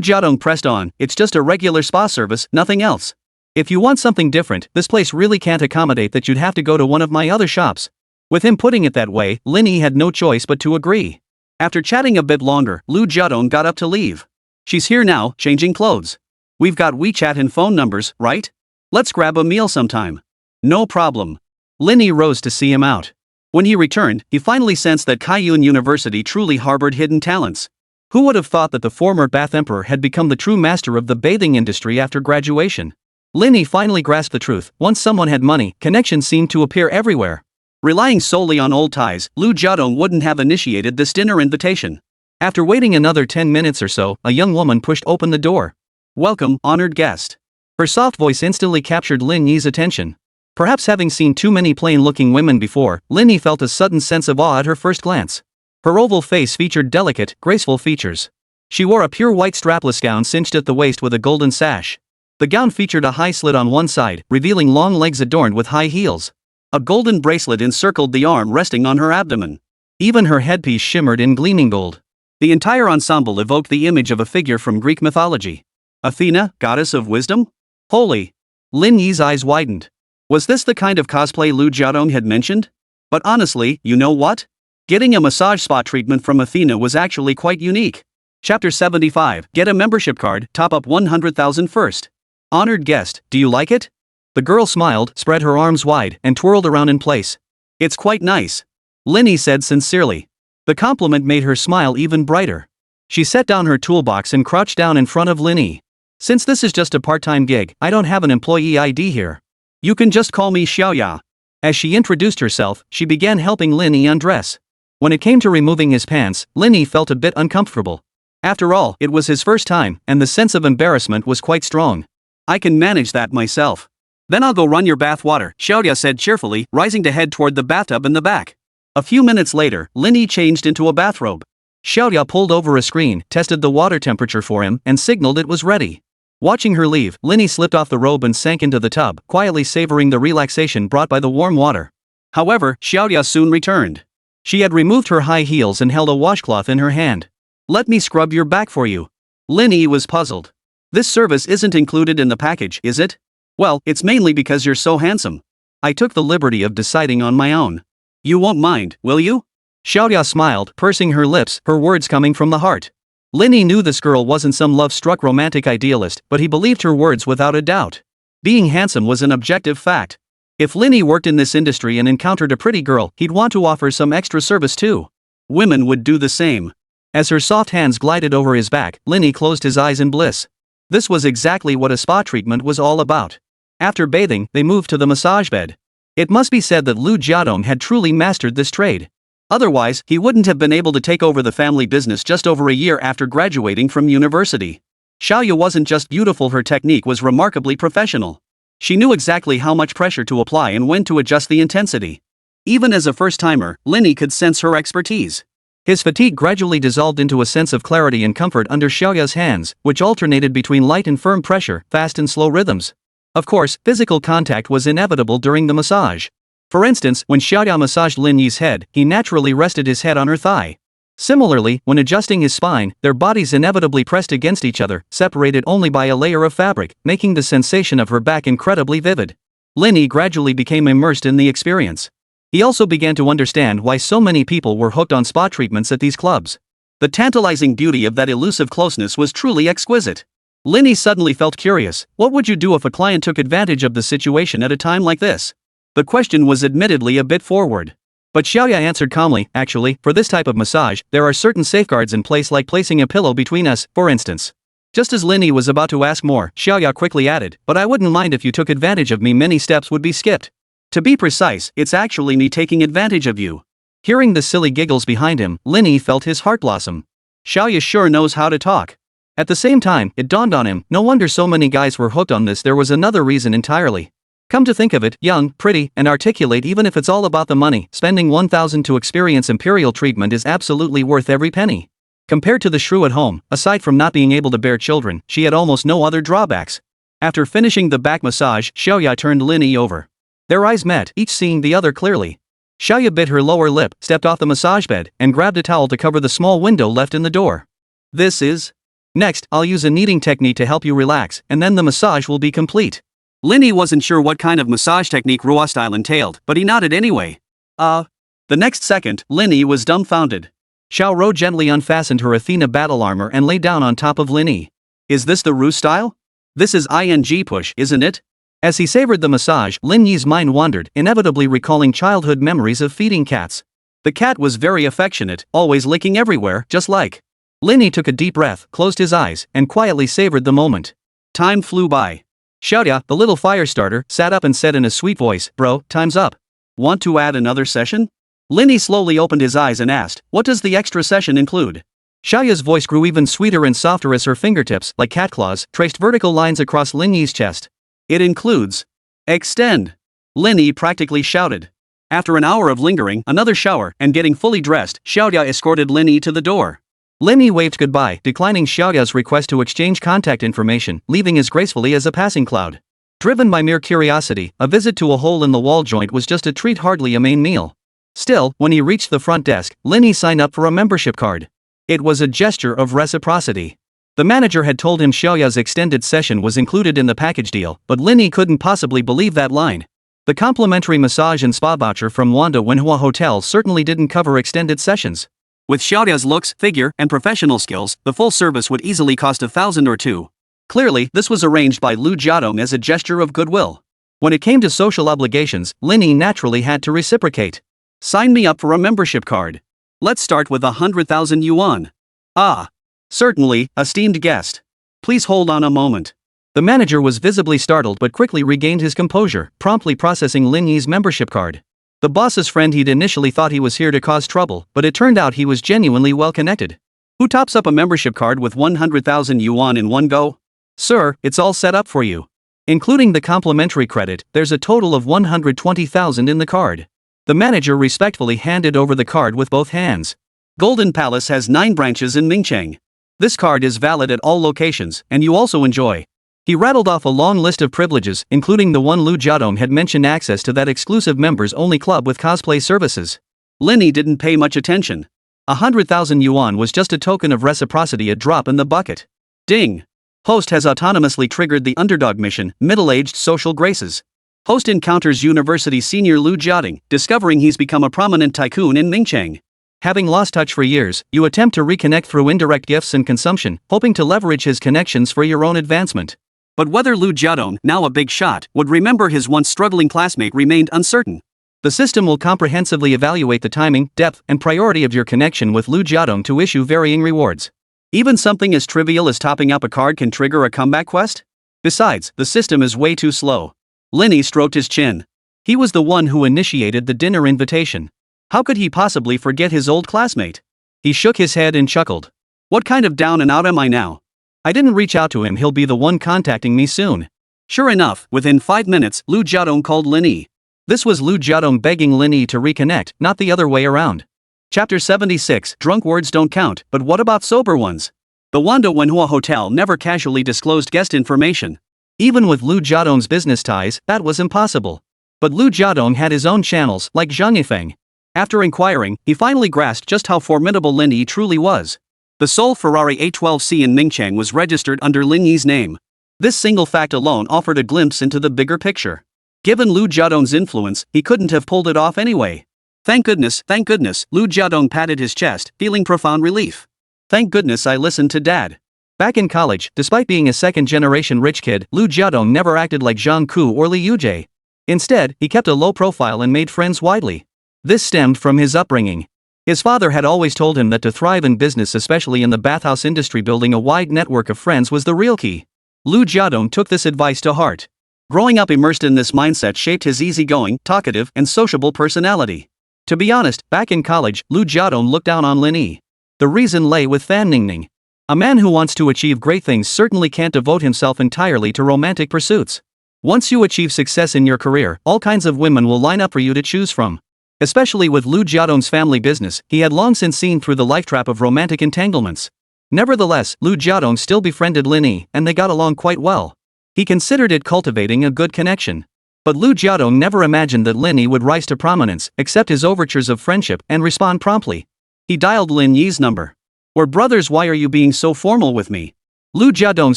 Jiadong pressed on. It's just a regular spa service, nothing else. If you want something different, this place really can't accommodate that. You'd have to go to one of my other shops. With him putting it that way, Lin Yi had no choice but to agree. After chatting a bit longer, Lu Jiadong got up to leave. She's here now, changing clothes. We've got WeChat and phone numbers, right? Let's grab a meal sometime. No problem. Lin Yi rose to see him out. When he returned, he finally sensed that Kaiyun University truly harbored hidden talents. Who would have thought that the former Bath Emperor had become the true master of the bathing industry after graduation? Lin Yi finally grasped the truth. Once someone had money, connections seemed to appear everywhere. Relying solely on old ties, Lu Jiadong wouldn't have initiated this dinner invitation. After waiting another 10 minutes or so, a young woman pushed open the door. Welcome, honored guest. Her soft voice instantly captured Lin Yi's attention. Perhaps having seen too many plain-looking women before, Lin Yi felt a sudden sense of awe at her first glance. Her oval face featured delicate, graceful features. She wore a pure white strapless gown cinched at the waist with a golden sash. The gown featured a high slit on one side, revealing long legs adorned with high heels. A golden bracelet encircled the arm resting on her abdomen. Even her headpiece shimmered in gleaming gold. The entire ensemble evoked the image of a figure from Greek mythology. Athena, goddess of wisdom? Holy! Lin Yi's eyes widened. Was this the kind of cosplay Lu Jiadong had mentioned? But honestly, you know what? Getting a massage spa treatment from Athena was actually quite unique. Chapter 75, Get a membership card, top up 100,000 first. Honored guest, do you like it? The girl smiled, spread her arms wide, and twirled around in place. It's quite nice. Lin Yi said sincerely. The compliment made her smile even brighter. She set down her toolbox and crouched down in front of Lin Yi. Since this is just a part-time gig, I don't have an employee ID here. You can just call me Xiaoya. As she introduced herself, she began helping Lin Yi undress. When it came to removing his pants, Lin Yi felt a bit uncomfortable. After all, it was his first time, and the sense of embarrassment was quite strong. I can manage that myself. Then I'll go run your bath water, Xiaoya said cheerfully, rising to head toward the bathtub in the back. A few minutes later, Lin Yi changed into a bathrobe. Xiaoya pulled over a screen, tested the water temperature for him, and signaled it was ready. Watching her leave, Lin Yi slipped off the robe and sank into the tub, quietly savoring the relaxation brought by the warm water. However, Xiaoya soon returned. She had removed her high heels and held a washcloth in her hand. "Let me scrub your back for you." Lin Yi was puzzled. "This service isn't included in the package, is it?" "Well, it's mainly because you're so handsome. I took the liberty of deciding on my own. You won't mind, will you?" Xiaoya smiled, pursing her lips, her words coming from the heart. Lin Yi knew this girl wasn't some love-struck romantic idealist, but he believed her words without a doubt. Being handsome was an objective fact. If Lin Yi worked in this industry and encountered a pretty girl, he'd want to offer some extra service too. Women would do the same. As her soft hands glided over his back, Lin Yi closed his eyes in bliss. This was exactly what a spa treatment was all about. After bathing, they moved to the massage bed. It must be said that Lu Jiadong had truly mastered this trade. Otherwise, he wouldn't have been able to take over the family business just over a year after graduating from university. Xiaoya wasn't just beautiful, her technique was remarkably professional. She knew exactly how much pressure to apply and when to adjust the intensity. Even as a first-timer, Lin Yi could sense her expertise. His fatigue gradually dissolved into a sense of clarity and comfort under Xiaoya's hands, which alternated between light and firm pressure, fast and slow rhythms. Of course, physical contact was inevitable during the massage. For instance, when Xiaoya massaged Lin Yi's head, he naturally rested his head on her thigh. Similarly, when adjusting his spine, their bodies inevitably pressed against each other, separated only by a layer of fabric, making the sensation of her back incredibly vivid. Lin Yi gradually became immersed in the experience. He also began to understand why so many people were hooked on spa treatments at these clubs. The tantalizing beauty of that elusive closeness was truly exquisite. Lin Yi suddenly felt curious. What would you do if a client took advantage of the situation at a time like this? The question was admittedly a bit forward. But Xiaoya answered calmly, "Actually, for this type of massage, there are certain safeguards in place, like placing a pillow between us, for instance." Just as Lin Yi was about to ask more, Xiaoya quickly added, "But I wouldn't mind if you took advantage of me. Many steps would be skipped. To be precise, it's actually me taking advantage of you." Hearing the silly giggles behind him, Lin Yi felt his heart blossom. Xiaoya sure knows how to talk. At the same time, it dawned on him, no wonder so many guys were hooked on this. There was another reason entirely. Come to think of it, young, pretty, and articulate, even if it's all about the money, spending 1,000 to experience imperial treatment is absolutely worth every penny. Compared to the shrew at home, aside from not being able to bear children, she had almost no other drawbacks. After finishing the back massage, Xiaoya turned Lin Yi over. Their eyes met, each seeing the other clearly. Xiaoya bit her lower lip, stepped off the massage bed, and grabbed a towel to cover the small window left in the door. "This is? Next, I'll use a kneading technique to help you relax, and then the massage will be complete." Lin Yi wasn't sure what kind of massage technique Ruo style entailed, but he nodded anyway. The next second, Lin Yi was dumbfounded. Xiao Ro gently unfastened her Athena battle armor and lay down on top of Lin Yi. "Is this the Ru style? This is ing push, isn't it?" As he savored the massage, Lin Yi's mind wandered, inevitably recalling childhood memories of feeding cats. The cat was very affectionate, always licking everywhere, just like. Lin Yi took a deep breath, closed his eyes, and quietly savored the moment. Time flew by. Xiaoya, the little fire starter, sat up and said in a sweet voice, "Bro, time's up. Want to add another session?" Lin Yi slowly opened his eyes and asked, "What does the extra session include?" Xiaoya's voice grew even sweeter and softer as her fingertips, like cat claws, traced vertical lines across Lin Yi's chest. "It includes extend," Lin Yi practically shouted. After an hour of lingering, another shower, and getting fully dressed, Xiaoya escorted Lin Yi to the door. Lin Yi waved goodbye, declining Xiaoya's request to exchange contact information, leaving as gracefully as a passing cloud. Driven by mere curiosity, a visit to a hole-in-the-wall joint was just a treat, hardly a main meal. Still, when he reached the front desk, Lin Yi signed up for a membership card. It was a gesture of reciprocity. The manager had told him Xiaoya's extended session was included in the package deal, but Lin Yi couldn't possibly believe that line. The complimentary massage and spa voucher from Wanda Wenhua Hotel certainly didn't cover extended sessions. With Xiaoya's looks, figure, and professional skills, the full service would easily cost 1,000 or 2. Clearly, this was arranged by Lu Jiadong as a gesture of goodwill. When it came to social obligations, Lin Yi naturally had to reciprocate. "Sign me up for a membership card. Let's start with 100,000 yuan. "Ah. Certainly, esteemed guest. Please hold on a moment." The manager was visibly startled but quickly regained his composure, promptly processing Lin Yi's membership card. The boss's friend, he'd initially thought he was here to cause trouble, but it turned out he was genuinely well connected. "Who tops up a membership card with 100,000 yuan in one go?" "Sir, it's all set up for you. Including the complimentary credit, there's a total of 120,000 in the card." The manager respectfully handed over the card with both hands. Golden Palace has 9 branches in Mingcheng. This card is valid at all locations, and you also enjoy. He rattled off a long list of privileges, including the one Lu Jiadong had mentioned, access to that exclusive members-only club with cosplay services. Lin Yi didn't pay much attention. 100,000 yuan was just a token of reciprocity, a drop in the bucket. Ding! Host has autonomously triggered the underdog mission, middle-aged social graces. Host encounters university senior Lu Jiadong, discovering he's become a prominent tycoon in Mingcheng. Having lost touch for years, you attempt to reconnect through indirect gifts and consumption, hoping to leverage his connections for your own advancement. But whether Lu Jiadong, now a big shot, would remember his once struggling classmate remained uncertain. The system will comprehensively evaluate the timing, depth, and priority of your connection with Lu Jiadong to issue varying rewards. Even something as trivial as topping up a card can trigger a comeback quest? Besides, the system is way too slow. Lin Yi stroked his chin. He was the one who initiated the dinner invitation. How could he possibly forget his old classmate? He shook his head and chuckled. What kind of down and out am I now? I didn't reach out to him, he'll be the one contacting me soon. Sure enough, within 5 minutes, Lu Jiadong called Lin Yi. This was Lu Jiadong begging Lin Yi to reconnect, not the other way around. Chapter 76, Drunk words don't count, but what about sober ones? The Wanda Wenhua Hotel never casually disclosed guest information. Even with Lu Jiadong's business ties, that was impossible. But Lu Jiadong had his own channels, like Zhang Yifeng. After inquiring, he finally grasped just how formidable Lin Yi truly was. The sole Ferrari A12C in Mingcheng was registered under Lin Yi's name. This single fact alone offered a glimpse into the bigger picture. Given Lu Jiadong's influence, he couldn't have pulled it off anyway. Thank goodness, Lu Jiadong patted his chest, feeling profound relief. Thank goodness I listened to Dad. Back in college, despite being a second-generation rich kid, Lu Jiadong never acted like Zhang Ku or Li Yujie. Instead, he kept a low profile and made friends widely. This stemmed from his upbringing. His father had always told him that to thrive in business, especially in the bathhouse industry, building a wide network of friends was the real key. Lu Jiadong took this advice to heart. Growing up immersed in this mindset shaped his easygoing, talkative, and sociable personality. To be honest, back in college, Lu Jiadong looked down on Lin Yi. The reason lay with Fan Ningning. A man who wants to achieve great things certainly can't devote himself entirely to romantic pursuits. Once you achieve success in your career, all kinds of women will line up for you to choose from. Especially with Lu Jiadong's family business, he had long since seen through the life trap of romantic entanglements. Nevertheless, Lu Jiadong still befriended Lin Yi, and they got along quite well. He considered it cultivating a good connection. But Lu Jiadong never imagined that Lin Yi would rise to prominence, accept his overtures of friendship, and respond promptly. He dialed Lin Yi's number. "We're brothers, why are you being so formal with me?" Lu Jiadong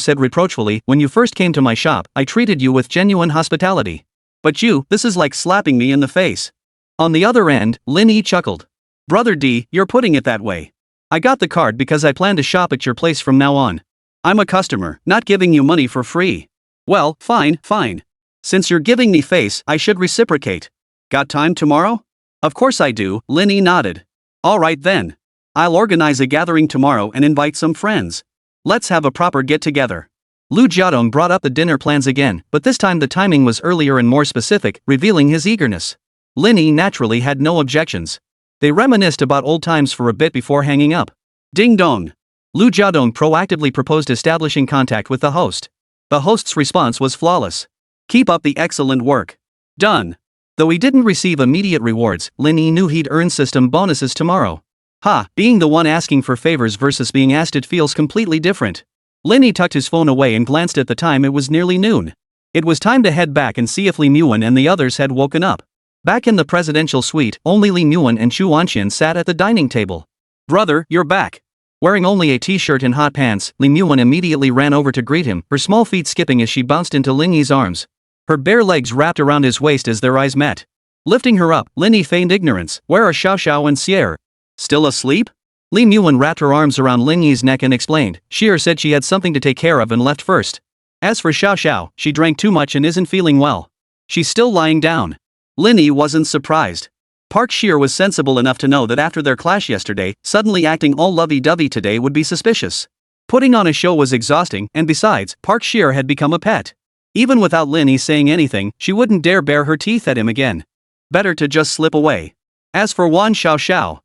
said reproachfully, "When you first came to my shop, I treated you with genuine hospitality. But this is like slapping me in the face." On the other end, Lin Yi chuckled. "Brother D, you're putting it that way. I got the card because I plan to shop at your place from now on. I'm a customer, not giving you money for free." "Well, fine. Since you're giving me face, I should reciprocate. Got time tomorrow?" "Of course I do," Lin Yi nodded. "All right then. I'll organize a gathering tomorrow and invite some friends. Let's have a proper get-together." Lu Jiadong brought up the dinner plans again, but this time the timing was earlier and more specific, revealing his eagerness. Lin Yi naturally had no objections. They reminisced about old times for a bit before hanging up. Ding dong. Lu Jiadong proactively proposed establishing contact with the host. The host's response was flawless. "Keep up the excellent work." Done. Though he didn't receive immediate rewards, Lin Yi knew he'd earn system bonuses tomorrow. Being the one asking for favors versus being asked, it feels completely different. Lin Yi tucked his phone away and glanced at the time. It was nearly noon. It was time to head back and see if Li Muan and the others had woken up. Back in the presidential suite, only Li Muan and Chu Wanxian sat at the dining table. "Brother, you're back." Wearing only a t-shirt and hot pants, Li Muan immediately ran over to greet him, her small feet skipping as she bounced into Lin Yi's arms. Her bare legs wrapped around his waist as their eyes met. Lifting her up, Lin Yi feigned ignorance. "Where are Xiao Xiao and Sierre? Still asleep?" Li Muan wrapped her arms around Lin Yi's neck and explained. "Sierre said she had something to take care of and left first. As for Xiao Xiao, she drank too much and isn't feeling well. She's still lying down." Lin Yi wasn't surprised. Park Shear was sensible enough to know that after their clash yesterday, suddenly acting all lovey-dovey today would be suspicious. Putting on a show was exhausting, and besides, Park Shear had become a pet. Even without Lin Yi saying anything, she wouldn't dare bare her teeth at him again. Better to just slip away. As for Wan Xiao Xiao,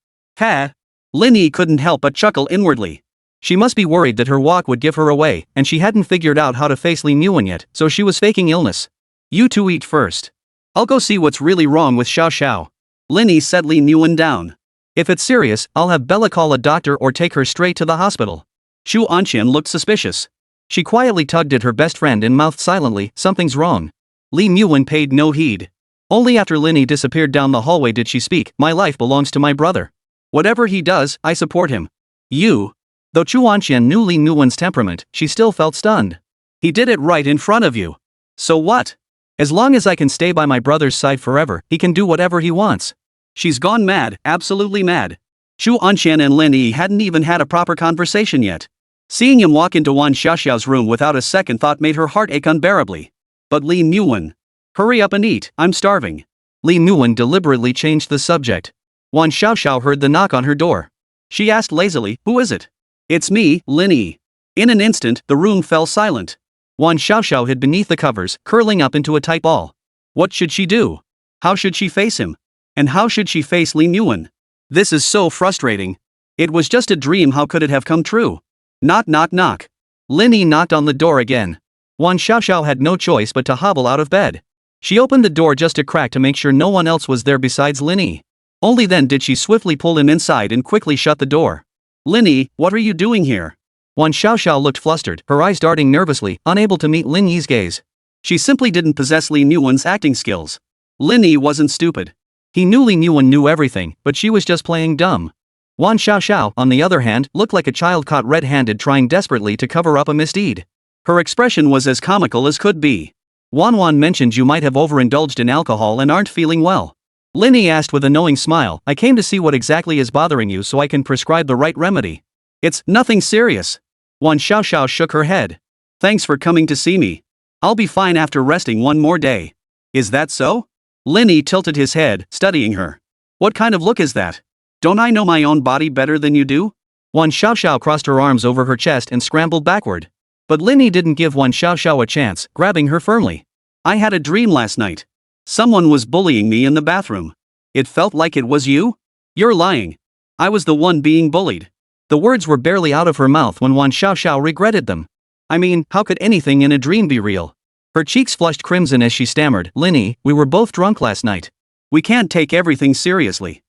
Lin Yi couldn't help but chuckle inwardly. She must be worried that her walk would give her away, and she hadn't figured out how to face Li Muan yet, so she was faking illness. "You two eat first. I'll go see what's really wrong with Xiao Xiao." Lin Yi set Li Muan down. If it's serious, I'll have Bella call a doctor or take her straight to the hospital. Shu Anqian looked suspicious. She quietly tugged at her best friend and mouthed silently, something's wrong. Lin Yi paid no heed. Only after Lin Yi disappeared down the hallway did she speak, my life belongs to my brother. Whatever he does, I support him. You. Though Chu Anqian knew Lin Yi's temperament, she still felt stunned. He did it right in front of you. So what? As long as I can stay by my brother's side forever, he can do whatever he wants. She's gone mad, absolutely mad. Chu Anqian and Lin Yi hadn't even had a proper conversation yet. Seeing him walk into Wan Xiaoxiao's room without a second thought made her heart ache unbearably. But Lin Yi, hurry up and eat, I'm starving. Lin Yi deliberately changed the subject. Wan Xiaoxiao heard the knock on her door. She asked lazily, who is it? It's me, Lin Yi. In an instant, the room fell silent. Wan Xiaoxiao hid beneath the covers, curling up into a tight ball. What should she do? How should she face him? And how should she face Lin Yi? This is so frustrating. It was just a dream, how could it have come true? Knock knock knock. Lin Yi knocked on the door again. Wan Xiaoxiao had no choice but to hobble out of bed. She opened the door just a crack to make sure no one else was there besides Lin Yi. Only then did she swiftly pull him inside and quickly shut the door. Lin Yi, what are you doing here? Wan Xiaoxiao looked flustered, her eyes darting nervously, unable to meet Lin Yi's gaze. She simply didn't possess Lin Yi's acting skills. Lin Yi wasn't stupid. He knew Lin Yi knew everything, but she was just playing dumb. Wan Xiaoxiao, on the other hand, looked like a child caught red-handed trying desperately to cover up a misdeed. Her expression was as comical as could be. Wan mentioned you might have overindulged in alcohol and aren't feeling well. Lin Yi asked with a knowing smile, I came to see what exactly is bothering you so I can prescribe the right remedy. It's nothing serious. Wan Xiaoxiao shook her head. Thanks for coming to see me. I'll be fine after resting one more day. Is that so? Lin Yi tilted his head, studying her. What kind of look is that? Don't I know my own body better than you do? Wan Xiaoxiao crossed her arms over her chest and scrambled backward. But Lin Yi didn't give Wan Xiaoxiao a chance, grabbing her firmly. I had a dream last night. Someone was bullying me in the bathroom. It felt like it was you? You're lying. I was the one being bullied. The words were barely out of her mouth when Wan Xiaoxiao regretted them. I mean, how could anything in a dream be real? Her cheeks flushed crimson as she stammered, Lin Yi, we were both drunk last night. We can't take everything seriously.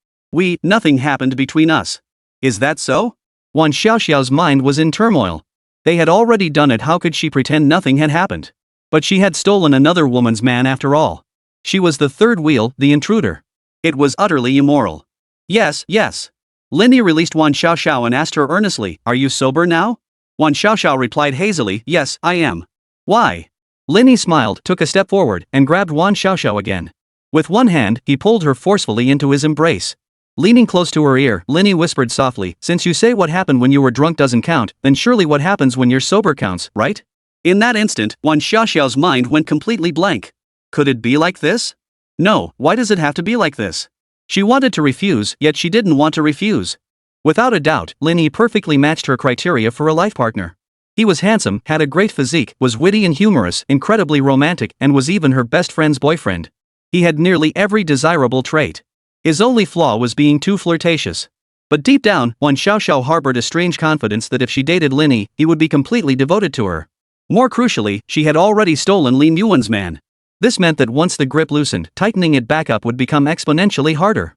Nothing happened between us. Is that so? Wan Xiaoxiao's mind was in turmoil. They had already done it, how could she pretend nothing had happened? But she had stolen another woman's man after all. She was the third wheel, the intruder. It was utterly immoral. Yes. Lin Yi released Wan Xiaoxiao and asked her earnestly, are you sober now? Wan Xiaoxiao replied hazily, yes, I am. Why? Lin Yi smiled, took a step forward, and grabbed Wan Xiaoxiao again. With one hand, he pulled her forcefully into his embrace. Leaning close to her ear, Lin Yi whispered softly, since you say what happened when you were drunk doesn't count, then surely what happens when you're sober counts, right? In that instant, Wan Xiaoxiao's mind went completely blank. Could it be like this? No, why does it have to be like this? She wanted to refuse, yet she didn't want to refuse. Without a doubt, Lin Yi perfectly matched her criteria for a life partner. He was handsome, had a great physique, was witty and humorous, incredibly romantic, and was even her best friend's boyfriend. He had nearly every desirable trait. His only flaw was being too flirtatious. But deep down, Wan Xiaoxiao harbored a strange confidence that if she dated Lin Yi, he would be completely devoted to her. More crucially, she had already stolen Lin Yi's man. This meant that once the grip loosened, tightening it back up would become exponentially harder.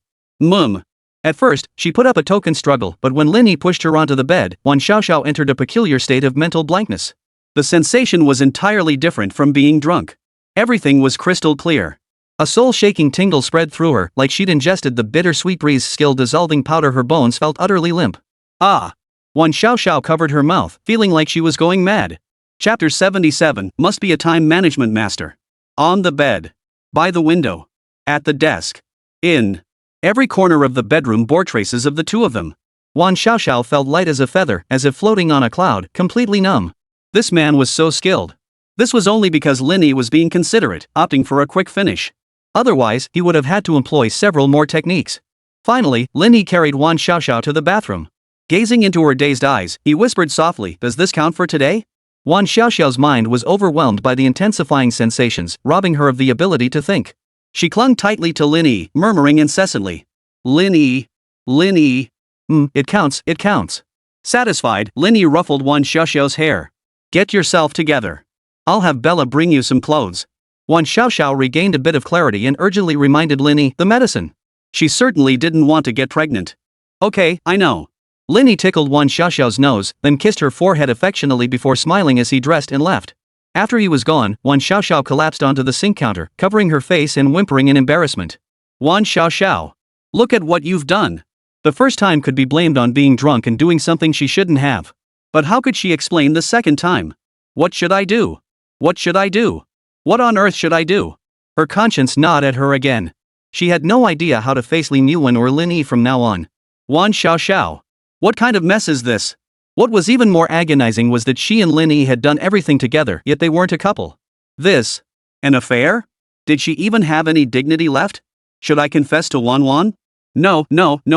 At first, she put up a token struggle, but when Lin Yi pushed her onto the bed, Wan Xiaoxiao entered a peculiar state of mental blankness. The sensation was entirely different from being drunk. Everything was crystal clear. A soul-shaking tingle spread through her, like she'd ingested the bitter-sweet breeze skill-dissolving powder. Her bones felt utterly limp. Ah! Wan Xiaoxiao covered her mouth, feeling like she was going mad. Chapter 77, must be a time management master. On the bed. By the window. At the desk. In. Every corner of the bedroom bore traces of the two of them. Wan Xiaoxiao felt light as a feather, as if floating on a cloud, completely numb. This man was so skilled. This was only because Lin Yi was being considerate, opting for a quick finish. Otherwise, he would have had to employ several more techniques. Finally, Lin Yi carried Wan Xiaoxiao to the bathroom. Gazing into her dazed eyes, he whispered softly, does this count for today? Wan Xiaoxiao's mind was overwhelmed by the intensifying sensations, robbing her of the ability to think. She clung tightly to Lin Yi, murmuring incessantly. Lin Yi. It counts. Satisfied, Lin Yi ruffled Wan Xiaoxiao's hair. Get yourself together. I'll have Bella bring you some clothes. Wan Xiaoxiao regained a bit of clarity and urgently reminded Lin Yi, the medicine. She certainly didn't want to get pregnant. Okay, I know. Lin Yi tickled Wan Xiaoxiao's nose, then kissed her forehead affectionately before smiling as he dressed and left. After he was gone, Wan Xiaoxiao collapsed onto the sink counter, covering her face and whimpering in embarrassment. Wan Xiaoxiao. Look at what you've done. The first time could be blamed on being drunk and doing something she shouldn't have. But how could she explain the second time? What should I do? What should I do? What on earth should I do? Her conscience gnawed at her again. She had no idea how to face Lin Yuan or Lin Yi from now on. Wan Xiaoxiao. What kind of mess is this? What was even more agonizing was that she and Lin Yi had done everything together, yet they weren't a couple. This? An affair? Did she even have any dignity left? Should I confess to Wan Wan? No,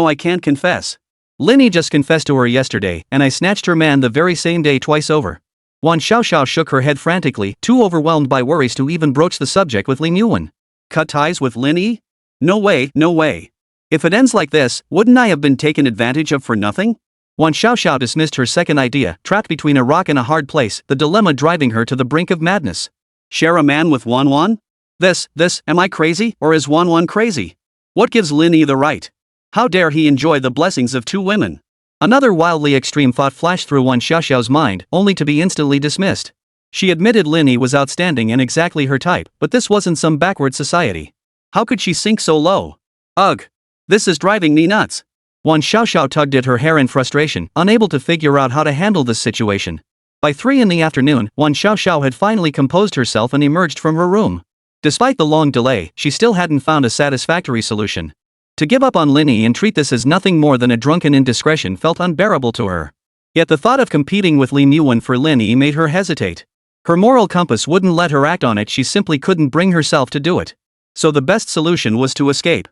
I can't confess. Lin Yi just confessed to her yesterday, and I snatched her man the very same day twice over. Wan Xiaoxiao shook her head frantically, too overwhelmed by worries to even broach the subject with Lin Yuan. Cut ties with Lin Yi? No way, no way. If it ends like this, wouldn't I have been taken advantage of for nothing? Wan Xiaoxiao dismissed her second idea, trapped between a rock and a hard place, the dilemma driving her to the brink of madness. Share a man with Wan Wan? Am I crazy, or is Wan Wan crazy? What gives Lin Yi the right? How dare he enjoy the blessings of two women? Another wildly extreme thought flashed through Wan Xiaoxiao's mind, only to be instantly dismissed. She admitted Lin Yi was outstanding and exactly her type, but this wasn't some backward society. How could she sink so low? Ugh! This is driving me nuts. Wan Xiaoxiao tugged at her hair in frustration, unable to figure out how to handle this situation. By 3 in the afternoon, Wan Xiaoxiao had finally composed herself and emerged from her room. Despite the long delay, she still hadn't found a satisfactory solution. To give up on Lin Yi and treat this as nothing more than a drunken indiscretion felt unbearable to her. Yet the thought of competing with Lin Yuan for Lin Yi made her hesitate. Her moral compass wouldn't let her act on it, she simply couldn't bring herself to do it. So the best solution was to escape.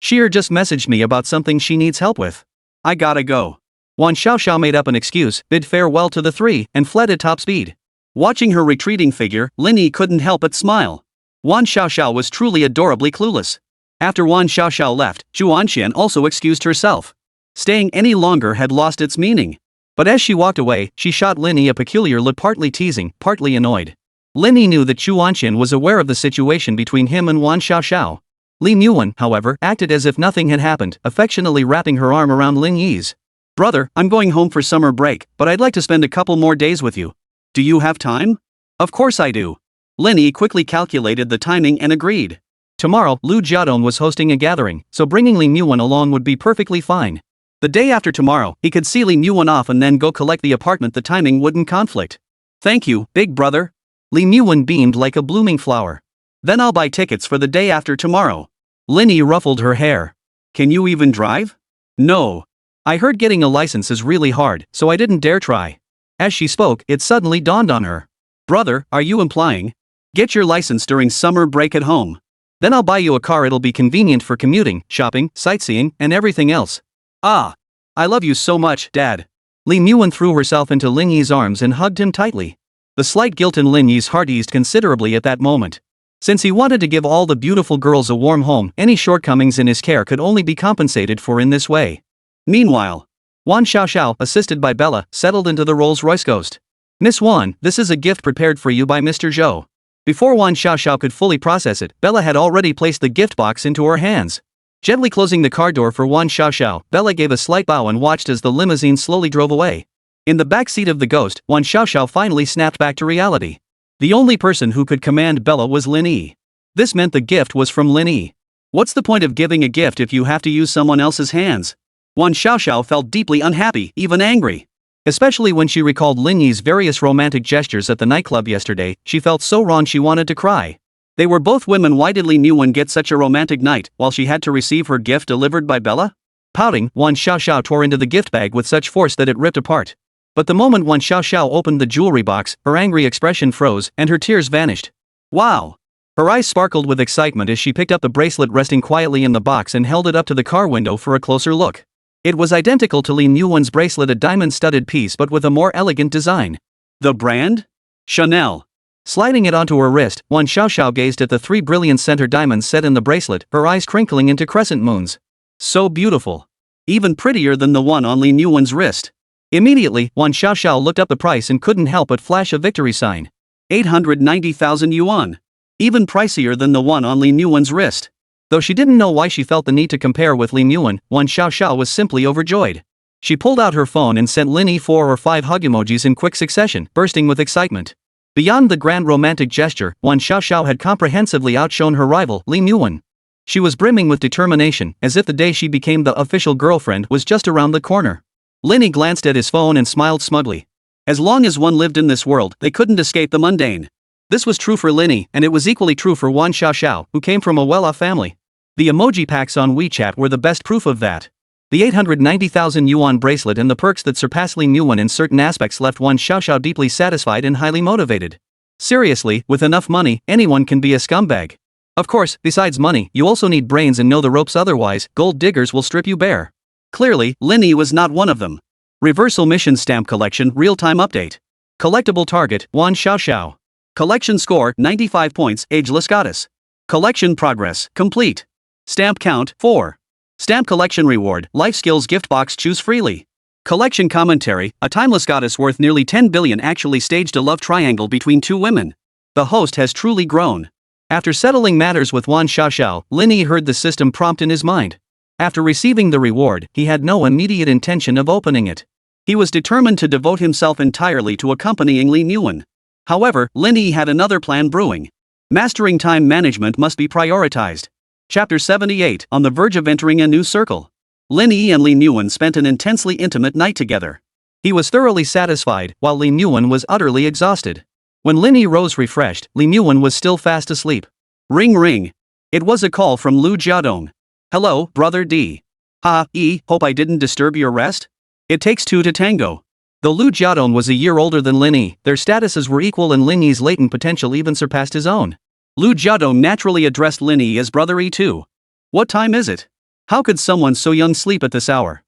Sheer just messaged me about something she needs help with. I gotta go. Wan Xiaoxiao made up an excuse, bid farewell to the three, and fled at top speed. Watching her retreating figure, Lin Yi couldn't help but smile. Wan Xiaoxiao was truly adorably clueless. After Wan Xiaoxiao left, Zhu Anxian also excused herself. Staying any longer had lost its meaning. But as she walked away, she shot Lin Yi a peculiar look, partly teasing, partly annoyed. Lin Yi knew that Zhu Anxian was aware of the situation between him and Wan Xiaoxiao. Lin Yuan, however, acted as if nothing had happened, affectionately wrapping her arm around Lin Yi's. Brother, I'm going home for summer break, but I'd like to spend a couple more days with you. Do you have time? Of course I do. Lin Yi quickly calculated the timing and agreed. Tomorrow, Lu Jiadong was hosting a gathering, so bringing Lin Yuan along would be perfectly fine. The day after tomorrow, he could see Lin Yuan off and then go collect the apartment. The timing wouldn't conflict. Thank you, big brother. Lin Yuan beamed like a blooming flower. Then I'll buy tickets for the day after tomorrow. Lin Yi ruffled her hair. Can you even drive? No. I heard getting a license is really hard, so I didn't dare try. As she spoke, it suddenly dawned on her. Brother, are you implying? Get your license during summer break at home. Then I'll buy you a car. It'll be convenient for commuting, shopping, sightseeing, and everything else. Ah. I love you so much, Dad. Lin Yuan threw herself into Lin Yi's arms and hugged him tightly. The slight guilt in Lin Yi's heart eased considerably at that moment. Since he wanted to give all the beautiful girls a warm home, any shortcomings in his care could only be compensated for in this way. Meanwhile, Wan Xiaoxiao, assisted by Bella, settled into the Rolls-Royce Ghost. Miss Wan, this is a gift prepared for you by Mr. Zhou. Before Wan Xiaoxiao could fully process it, Bella had already placed the gift box into her hands. Gently closing the car door for Wan Xiaoxiao, Bella gave a slight bow and watched as the limousine slowly drove away. In the back seat of the Ghost, Wan Xiaoxiao finally snapped back to reality. The only person who could command Bella was Lin Yi. This meant the gift was from Lin Yi. What's the point of giving a gift if you have to use someone else's hands? Wan Xiaoxiao felt deeply unhappy, even angry. Especially when she recalled Lin Yi's various romantic gestures at the nightclub yesterday, she felt so wrong she wanted to cry. They were both women. Why did Lin Yuan get such a romantic night, while she had to receive her gift delivered by Bella? Pouting, Wan Xiaoxiao tore into the gift bag with such force that it ripped apart. But the moment Wan Xiaoxiao opened the jewelry box, her angry expression froze, and her tears vanished. Wow! Her eyes sparkled with excitement as she picked up the bracelet resting quietly in the box and held it up to the car window for a closer look. It was identical to Lin Yuan's bracelet, a diamond-studded piece but with a more elegant design. The brand? Chanel. Sliding it onto her wrist, Wan Xiaoxiao gazed at the 3 brilliant center diamonds set in the bracelet, her eyes crinkling into crescent moons. So beautiful. Even prettier than the one on Lin Yuan's wrist. Immediately, Wan Xiaoxiao looked up the price and couldn't help but flash a victory sign. 890,000 yuan. Even pricier than the one on Lin Yuan's wrist. Though she didn't know why she felt the need to compare with Lin Yi, Wan Xiaoxiao was simply overjoyed. She pulled out her phone and sent Lin Yi 4 or 5 hug emojis in quick succession, bursting with excitement. Beyond the grand romantic gesture, Wan Xiaoxiao had comprehensively outshone her rival, Lin Yi. She was brimming with determination, as if the day she became the official girlfriend was just around the corner. Lin Yi glanced at his phone and smiled smugly. As long as one lived in this world, they couldn't escape the mundane. This was true for Lin Yi, and it was equally true for Wan Xiaoxiao, who came from a well-off family. The emoji packs on WeChat were the best proof of that. The 890,000 yuan bracelet and the perks that surpassed Lin Yi in certain aspects left Wan Xiaoxiao deeply satisfied and highly motivated. Seriously, with enough money, anyone can be a scumbag. Of course, besides money, you also need brains and know the ropes, otherwise, gold diggers will strip you bare. Clearly, Lin Yi was not one of them. Reversal Mission Stamp Collection Real-Time Update. Collectible Target, Wan Xiaoxiao. Collection Score, 95 points, Ageless Goddess. Collection Progress, Complete. Stamp Count, 4. Stamp Collection Reward, Life Skills Gift Box, choose freely. Collection Commentary, a timeless goddess worth nearly 10 billion actually staged a love triangle between two women. The host has truly grown. After settling matters with Wan Xiaoxiao, Lin Yi heard the system prompt in his mind. After receiving the reward, he had no immediate intention of opening it. He was determined to devote himself entirely to accompanying Lin Yi. However, Lin Yi had another plan brewing. Mastering time management must be prioritized. Chapter 78, on the verge of entering a new circle. Lin Yi and Lin Yi spent an intensely intimate night together. He was thoroughly satisfied, while Lin Yi was utterly exhausted. When Lin Yi rose refreshed, Lin Yi was still fast asleep. Ring ring. It was a call from Lu Jiadong. Hello, brother D. Hope I didn't disturb your rest? It takes two to tango. Though Lu Jiadong was a year older than Lin Yi, their statuses were equal and Lin Yi's latent potential even surpassed his own. Lu Jiadong naturally addressed Lin Yi as Brother E too. What time is it? How could someone so young sleep at this hour?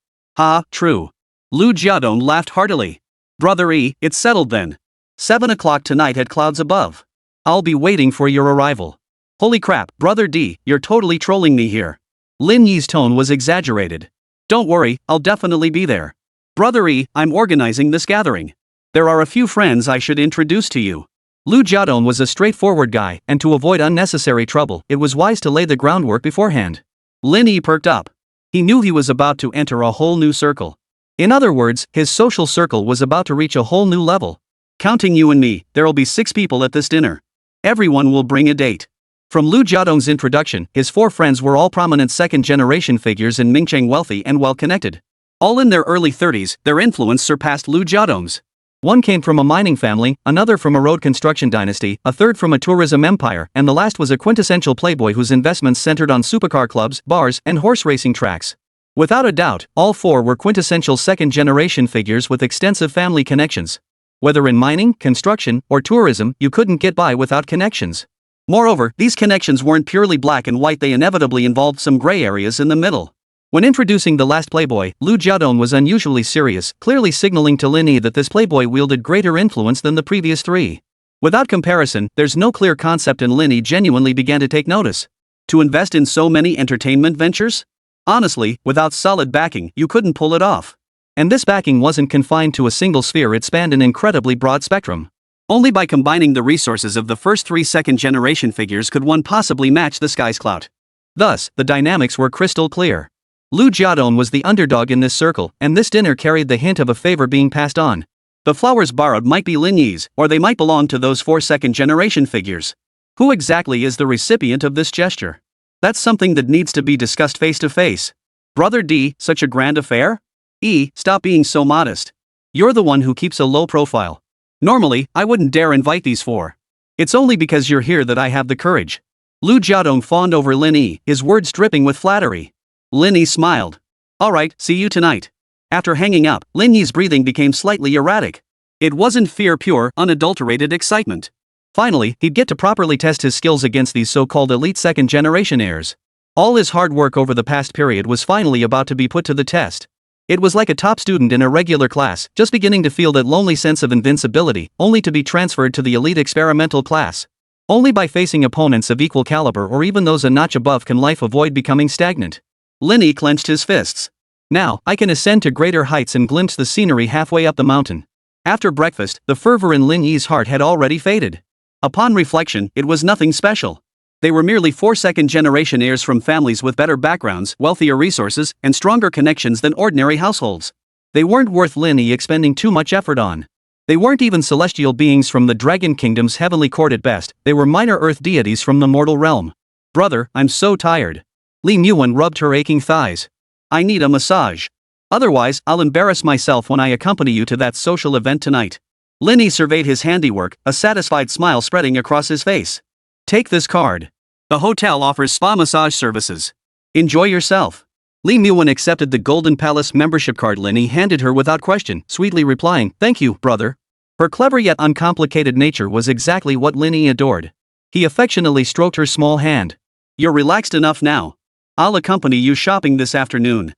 True. Lu Jiadong laughed heartily. Brother E, it's settled then. 7 o'clock tonight at clouds above. I'll be waiting for your arrival. Holy crap, Brother D, you're totally trolling me here. Lin Yi's tone was exaggerated. Don't worry, I'll definitely be there. Brother E, I'm organizing this gathering. There are a few friends I should introduce to you. Lu Jiadong was a straightforward guy, and to avoid unnecessary trouble, it was wise to lay the groundwork beforehand. Lin Yi perked up. He knew he was about to enter a whole new circle. In other words, his social circle was about to reach a whole new level. Counting you and me, there'll be 6 people at this dinner. Everyone will bring a date. From Lu Jiadong's introduction, his 4 friends were all prominent second-generation figures in Mingcheng, wealthy and well-connected. All in their early 30s, their influence surpassed Lu Jiadong's. One came from a mining family, another from a road construction dynasty, a third from a tourism empire, and the last was a quintessential playboy whose investments centered on supercar clubs, bars, and horse racing tracks. Without a doubt, all 4 were quintessential second-generation figures with extensive family connections. Whether in mining, construction, or tourism, you couldn't get by without connections. Moreover, these connections weren't purely black and white, they inevitably involved some gray areas in the middle. When introducing the last playboy, Lu Jiadong was unusually serious, clearly signaling to Lin Yi that this playboy wielded greater influence than the previous 3. Without comparison, there's no clear concept, and Lin Yi genuinely began to take notice. To invest in so many entertainment ventures? Honestly, without solid backing, you couldn't pull it off. And this backing wasn't confined to a single sphere, it spanned an incredibly broad spectrum. Only by combining the resources of the first 3 second-generation figures could one possibly match this guy's clout. Thus, the dynamics were crystal clear. Lu Jiadong was the underdog in this circle, and this dinner carried the hint of a favor being passed on. The flowers borrowed might be Lin Yi's, or they might belong to those 4 second-generation figures. Who exactly is the recipient of this gesture? That's something that needs to be discussed face to face. Brother D, such a grand affair? E, stop being so modest. You're the one who keeps a low profile. Normally, I wouldn't dare invite these 4. It's only because you're here that I have the courage. Lu Jiadong fawned over Lin Yi, his words dripping with flattery. Lin Yi smiled. Alright, see you tonight. After hanging up, Lin Yi's breathing became slightly erratic. It wasn't fear, pure, unadulterated excitement. Finally, he'd get to properly test his skills against these so-called elite second-generation heirs. All his hard work over the past period was finally about to be put to the test. It was like a top student in a regular class, just beginning to feel that lonely sense of invincibility, only to be transferred to the elite experimental class. Only by facing opponents of equal caliber or even those a notch above can life avoid becoming stagnant. Lin Yi clenched his fists. Now, I can ascend to greater heights and glimpse the scenery halfway up the mountain. After breakfast, the fervor in Lin Yi's heart had already faded. Upon reflection, it was nothing special. They were merely 4 second-generation heirs from families with better backgrounds, wealthier resources, and stronger connections than ordinary households. They weren't worth Lin Yi expending too much effort on. They weren't even celestial beings from the Dragon Kingdom's heavenly court at best, they were minor earth deities from the mortal realm. Brother, I'm so tired. Lin Yi rubbed her aching thighs. I need a massage. Otherwise, I'll embarrass myself when I accompany you to that social event tonight. Lin Yi surveyed his handiwork, a satisfied smile spreading across his face. Take this card. The hotel offers spa massage services. Enjoy yourself. Lin Yi accepted the Golden Palace membership card Lin Yi handed her without question, sweetly replying, "Thank you, brother." Her clever yet uncomplicated nature was exactly what Lin Yi adored. He affectionately stroked her small hand. You're relaxed enough now. I'll accompany you shopping this afternoon.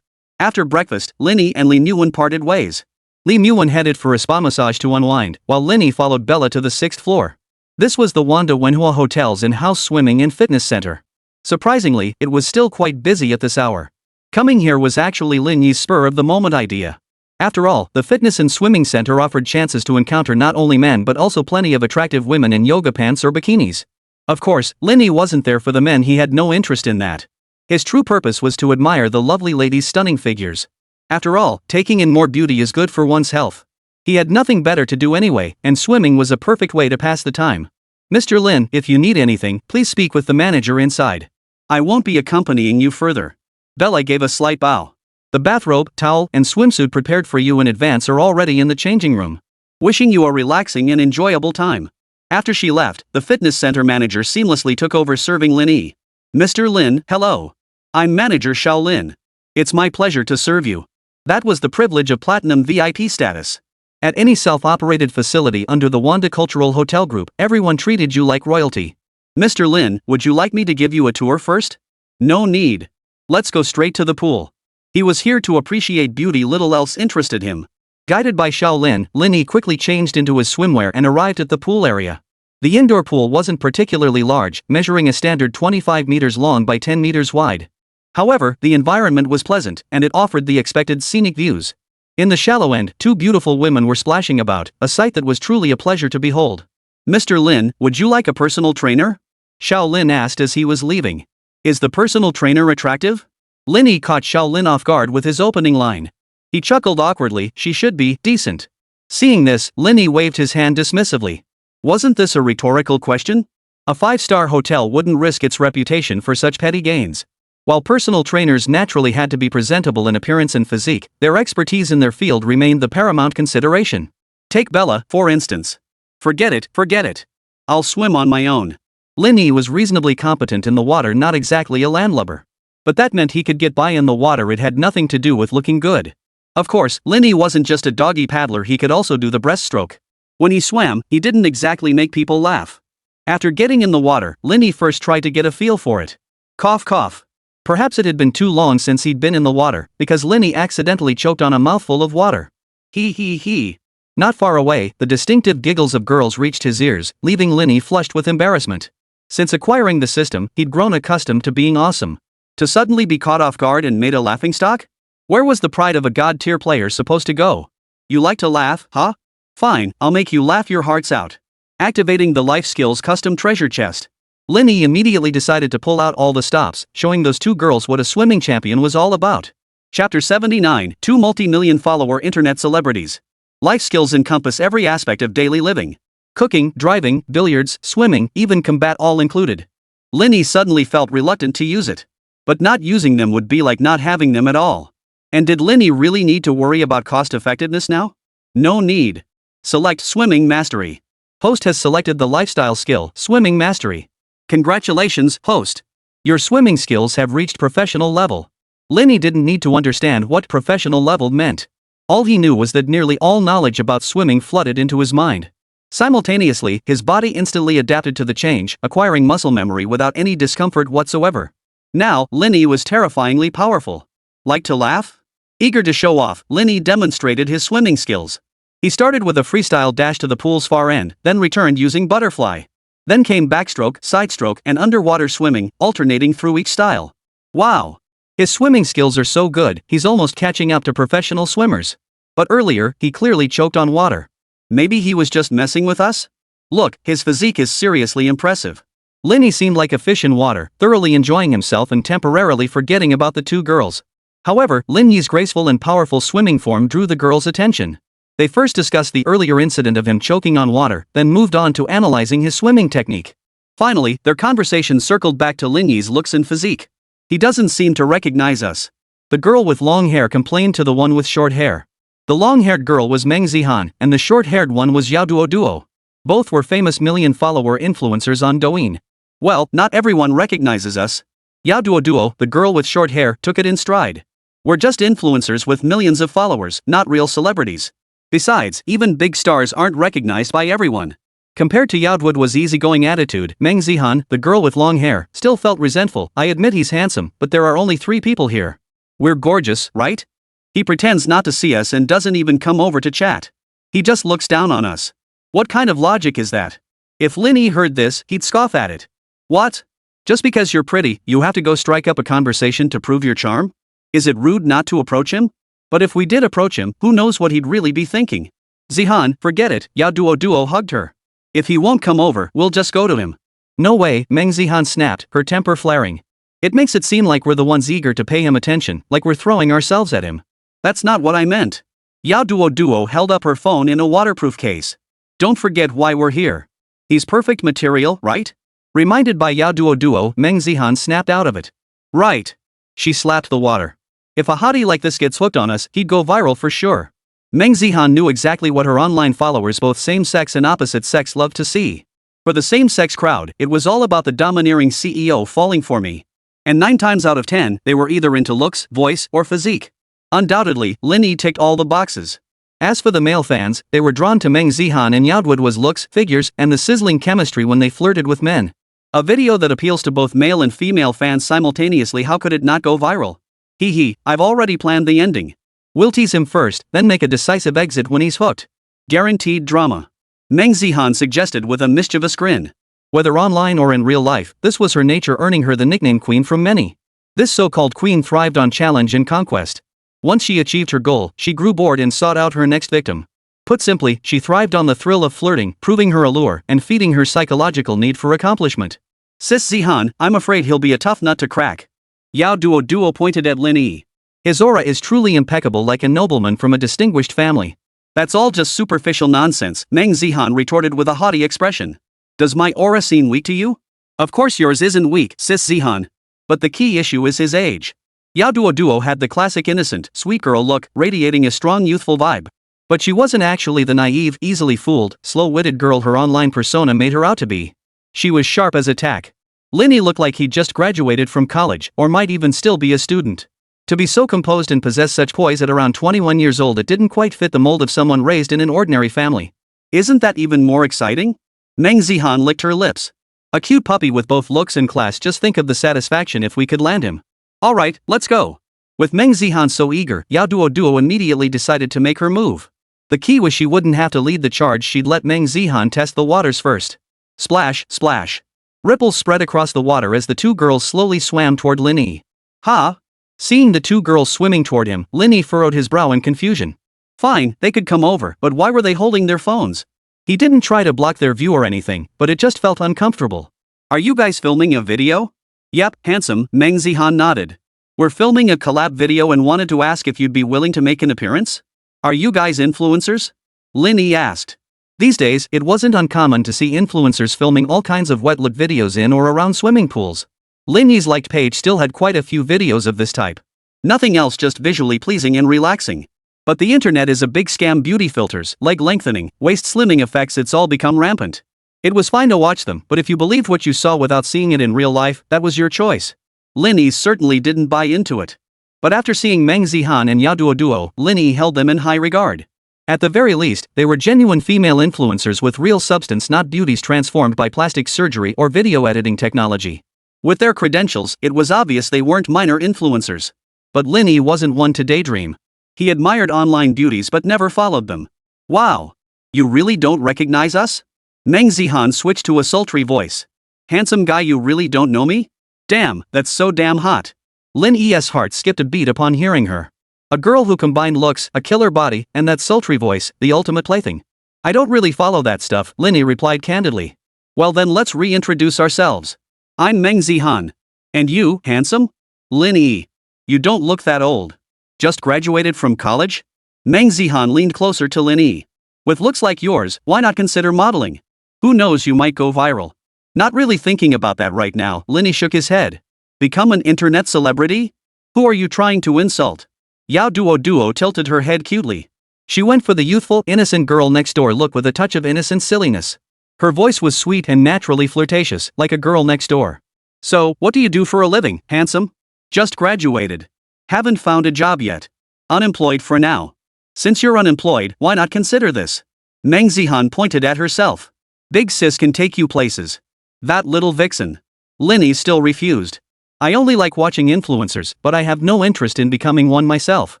After breakfast, Lin Yi and Lin Yi parted ways. Lin Yi headed for a spa massage to unwind, while Lin Yi followed Bella to the 6th floor. This was the Wanda Wenhua Hotel's in-house swimming and fitness center. Surprisingly, it was still quite busy at this hour. Coming here was actually Lin Yi's spur-of-the-moment idea. After all, the fitness and swimming center offered chances to encounter not only men but also plenty of attractive women in yoga pants or bikinis. Of course, Lin Yi wasn't there for the men, he had no interest in that. His true purpose was to admire the lovely ladies' stunning figures. After all, taking in more beauty is good for one's health. He had nothing better to do anyway, and swimming was a perfect way to pass the time. "Mr. Lin, if you need anything, please speak with the manager inside." "I won't be accompanying you further." Bella gave a slight bow. "The bathrobe, towel, and swimsuit prepared for you in advance are already in the changing room." Wishing you a relaxing and enjoyable time. After she left, the fitness center manager seamlessly took over serving Lin Yi. "Mr. Lin, hello. I'm manager Zhao Lin. It's my pleasure to serve you." That was the privilege of platinum VIP status. At any self-operated facility under the Wanda Cultural Hotel Group, everyone treated you like royalty. "Mr. Lin, would you like me to give you a tour first?" "No need. Let's go straight to the pool." He was here to appreciate beauty, little else interested him. Guided by Zhao Lin, Lin Yi quickly changed into his swimwear and arrived at the pool area. The indoor pool wasn't particularly large, measuring a standard 25 meters long by 10 meters wide. However, the environment was pleasant, and it offered the expected scenic views. In the shallow end, 2 beautiful women were splashing about, a sight that was truly a pleasure to behold. "Mr. Lin, would you like a personal trainer?" Zhao Lin asked as he was leaving. "Is the personal trainer attractive?" Lin Yi caught Zhao Lin off guard with his opening line. He chuckled awkwardly, "She should be decent." Seeing this, Lin Yi waved his hand dismissively. Wasn't this a rhetorical question? A 5-star hotel wouldn't risk its reputation for such petty gains. While personal trainers naturally had to be presentable in appearance and physique, their expertise in their field remained the paramount consideration. Take Bella, for instance. Forget it. I'll swim on my own." Lin Yi was reasonably competent in the water, not exactly a landlubber. But that meant he could get by in the water, it had nothing to do with looking good. Of course, Lin Yi wasn't just a doggy paddler, he could also do the breaststroke. When he swam, he didn't exactly make people laugh. After getting in the water, Lin Yi first tried to get a feel for it. Cough cough. Perhaps it had been too long since he'd been in the water, because Lin Yi accidentally choked on a mouthful of water. He. Not far away, the distinctive giggles of girls reached his ears, leaving Lin Yi flushed with embarrassment. Since acquiring the system, he'd grown accustomed to being awesome. To suddenly be caught off guard and made a laughingstock? Where was the pride of a god-tier player supposed to go? You like to laugh, huh? Fine, I'll make you laugh your hearts out. Activating the life skills custom treasure chest. Lin Yi immediately decided to pull out all the stops, showing those 2 girls what a swimming champion was all about. Chapter 79, 2 multi-million follower internet celebrities. Life skills encompass every aspect of daily living. Cooking, driving, billiards, swimming, even combat, all included. Lin Yi suddenly felt reluctant to use it. But not using them would be like not having them at all. And did Lin Yi really need to worry about cost-effectiveness now? No need. Select Swimming Mastery. Host has selected the lifestyle skill, Swimming Mastery. Congratulations, host. Your swimming skills have reached professional level. Lin Yi didn't need to understand what professional level meant. All he knew was that nearly all knowledge about swimming flooded into his mind. Simultaneously, his body instantly adapted to the change, acquiring muscle memory without any discomfort whatsoever. Now, Lin Yi was terrifyingly powerful. Like to laugh? Eager to show off, Lin Yi demonstrated his swimming skills. He started with a freestyle dash to the pool's far end, then returned using butterfly. Then came backstroke, sidestroke, and underwater swimming, alternating through each style. Wow! His swimming skills are so good, he's almost catching up to professional swimmers. But earlier, he clearly choked on water. Maybe he was just messing with us? Look, his physique is seriously impressive. Lin Yi seemed like a fish in water, thoroughly enjoying himself and temporarily forgetting about the two girls. However, Lin Yi's graceful and powerful swimming form drew the girls' attention. They first discussed the earlier incident of him choking on water, then moved on to analyzing his swimming technique. Finally, their conversation circled back to Lin Yi's looks and physique. He doesn't seem to recognize us. The girl with long hair complained to the one with short hair. The long-haired girl was Meng Zihan, and the short-haired one was Yao Duo. Both were famous million-follower influencers on Douyin. Well, not everyone recognizes us. Yao Duo, the girl with short hair, took it in stride. We're just influencers with millions of followers, not real celebrities. Besides, even big stars aren't recognized by everyone. Compared to Yao Duo's easygoing attitude, Meng Zihan, the girl with long hair, still felt resentful. I admit he's handsome, but there are only 3 people here. We're gorgeous, right? He pretends not to see us and doesn't even come over to chat. He just looks down on us. What kind of logic is that? If Lin Yi heard this, he'd scoff at it. What? Just because you're pretty, you have to go strike up a conversation to prove your charm? Is it rude not to approach him? But if we did approach him, who knows what he'd really be thinking? Zihan, forget it, Yao Duo hugged her. If he won't come over, we'll just go to him. No way, Meng Zihan snapped, her temper flaring. It makes it seem like we're the ones eager to pay him attention, like we're throwing ourselves at him. That's not what I meant. Yao Duo held up her phone in a waterproof case. Don't forget why we're here. He's perfect material, right? Reminded by Yao Duo, Meng Zihan snapped out of it. Right. She slapped the water. If a hottie like this gets hooked on us, he'd go viral for sure. Meng Zihan knew exactly what her online followers, both same-sex and opposite-sex, loved to see. For the same-sex crowd, it was all about the domineering CEO falling for me. And 9 times out of 10, they were either into looks, voice, or physique. Undoubtedly, Lin Yi ticked all the boxes. As for the male fans, they were drawn to Meng Zihan and Yao Duo's looks, figures, and the sizzling chemistry when they flirted with men. A video that appeals to both male and female fans simultaneously, how could it not go viral? Hee, I've already planned the ending. We'll tease him first, then make a decisive exit when he's hooked. Guaranteed drama. Meng Zihan suggested with a mischievous grin. Whether online or in real life, this was her nature, earning her the nickname Queen from many. This so-called queen thrived on challenge and conquest. Once she achieved her goal, she grew bored and sought out her next victim. Put simply, she thrived on the thrill of flirting, proving her allure, and feeding her psychological need for accomplishment. Sis Zihan, I'm afraid he'll be a tough nut to crack. Yao Duo pointed at Lin Yi. His aura is truly impeccable, like a nobleman from a distinguished family. That's all just superficial nonsense, Meng Zihan retorted with a haughty expression. Does my aura seem weak to you? Of course yours isn't weak, Sis Zihan. But the key issue is his age. Yao Duo had the classic innocent, sweet girl look, radiating a strong youthful vibe. But she wasn't actually the naive, easily fooled, slow-witted girl her online persona made her out to be. She was sharp as a tack. Lin Yi looked like he'd just graduated from college, or might even still be a student. To be so composed and possess such poise at around 21 years old, it didn't quite fit the mold of someone raised in an ordinary family. Isn't that even more exciting? Meng Zihan licked her lips. A cute puppy with both looks and class, just think of the satisfaction if we could land him. Alright, let's go. With Meng Zihan so eager, Yao Duo immediately decided to make her move. The key was she wouldn't have to lead the charge, she'd let Meng Zihan test the waters first. Splash, splash. Ripples spread across the water as the 2 girls slowly swam toward Lin Yi. Ha! Seeing the 2 girls swimming toward him, Lin Yi furrowed his brow in confusion. Fine, they could come over, but why were they holding their phones? He didn't try to block their view or anything, but it just felt uncomfortable. Are you guys filming a video? Yep, handsome, Meng Zihan nodded. We're filming a collab video and wanted to ask if you'd be willing to make an appearance? Are you guys influencers? Lin Yi asked. These days, it wasn't uncommon to see influencers filming all kinds of wet look videos in or around swimming pools. Lin Yi's liked page still had quite a few videos of this type. Nothing else, just visually pleasing and relaxing. But the internet is a big scam. Beauty filters, leg lengthening, waist slimming effects, it's all become rampant. It was fine to watch them, but if you believed what you saw without seeing it in real life, that was your choice. Lin Yi certainly didn't buy into it. But after seeing Meng Zihan and Yao Duo, Lin Yi held them in high regard. At the very least, they were genuine female influencers with real substance, not beauties transformed by plastic surgery or video editing technology. With their credentials, it was obvious they weren't minor influencers. But Lin Yi wasn't one to daydream. He admired online beauties but never followed them. Wow! You really don't recognize us? Meng Zihan switched to a sultry voice. Handsome guy, you really don't know me? Damn, that's so damn hot. Lin Yi's heart skipped a beat upon hearing her. A girl who combined looks, a killer body, and that sultry voice, the ultimate plaything. I don't really follow that stuff, Lin Yi replied candidly. Well then let's reintroduce ourselves. I'm Meng Zihan. And you, handsome? Lin Yi. You don't look that old. Just graduated from college? Meng Zihan leaned closer to Lin Yi. With looks like yours, why not consider modeling? Who knows, you might go viral. Not really thinking about that right now, Lin Yi shook his head. Become an internet celebrity? Who are you trying to insult? Yao Duo tilted her head cutely. She went for the youthful, innocent girl next door look with a touch of innocent silliness. Her voice was sweet and naturally flirtatious, like a girl next door. So, what do you do for a living, handsome? Just graduated. Haven't found a job yet. Unemployed for now. Since you're unemployed, why not consider this? Meng Zihan pointed at herself. Big sis can take you places. That little vixen. Lin Yi still refused. I only like watching influencers, but I have no interest in becoming one myself.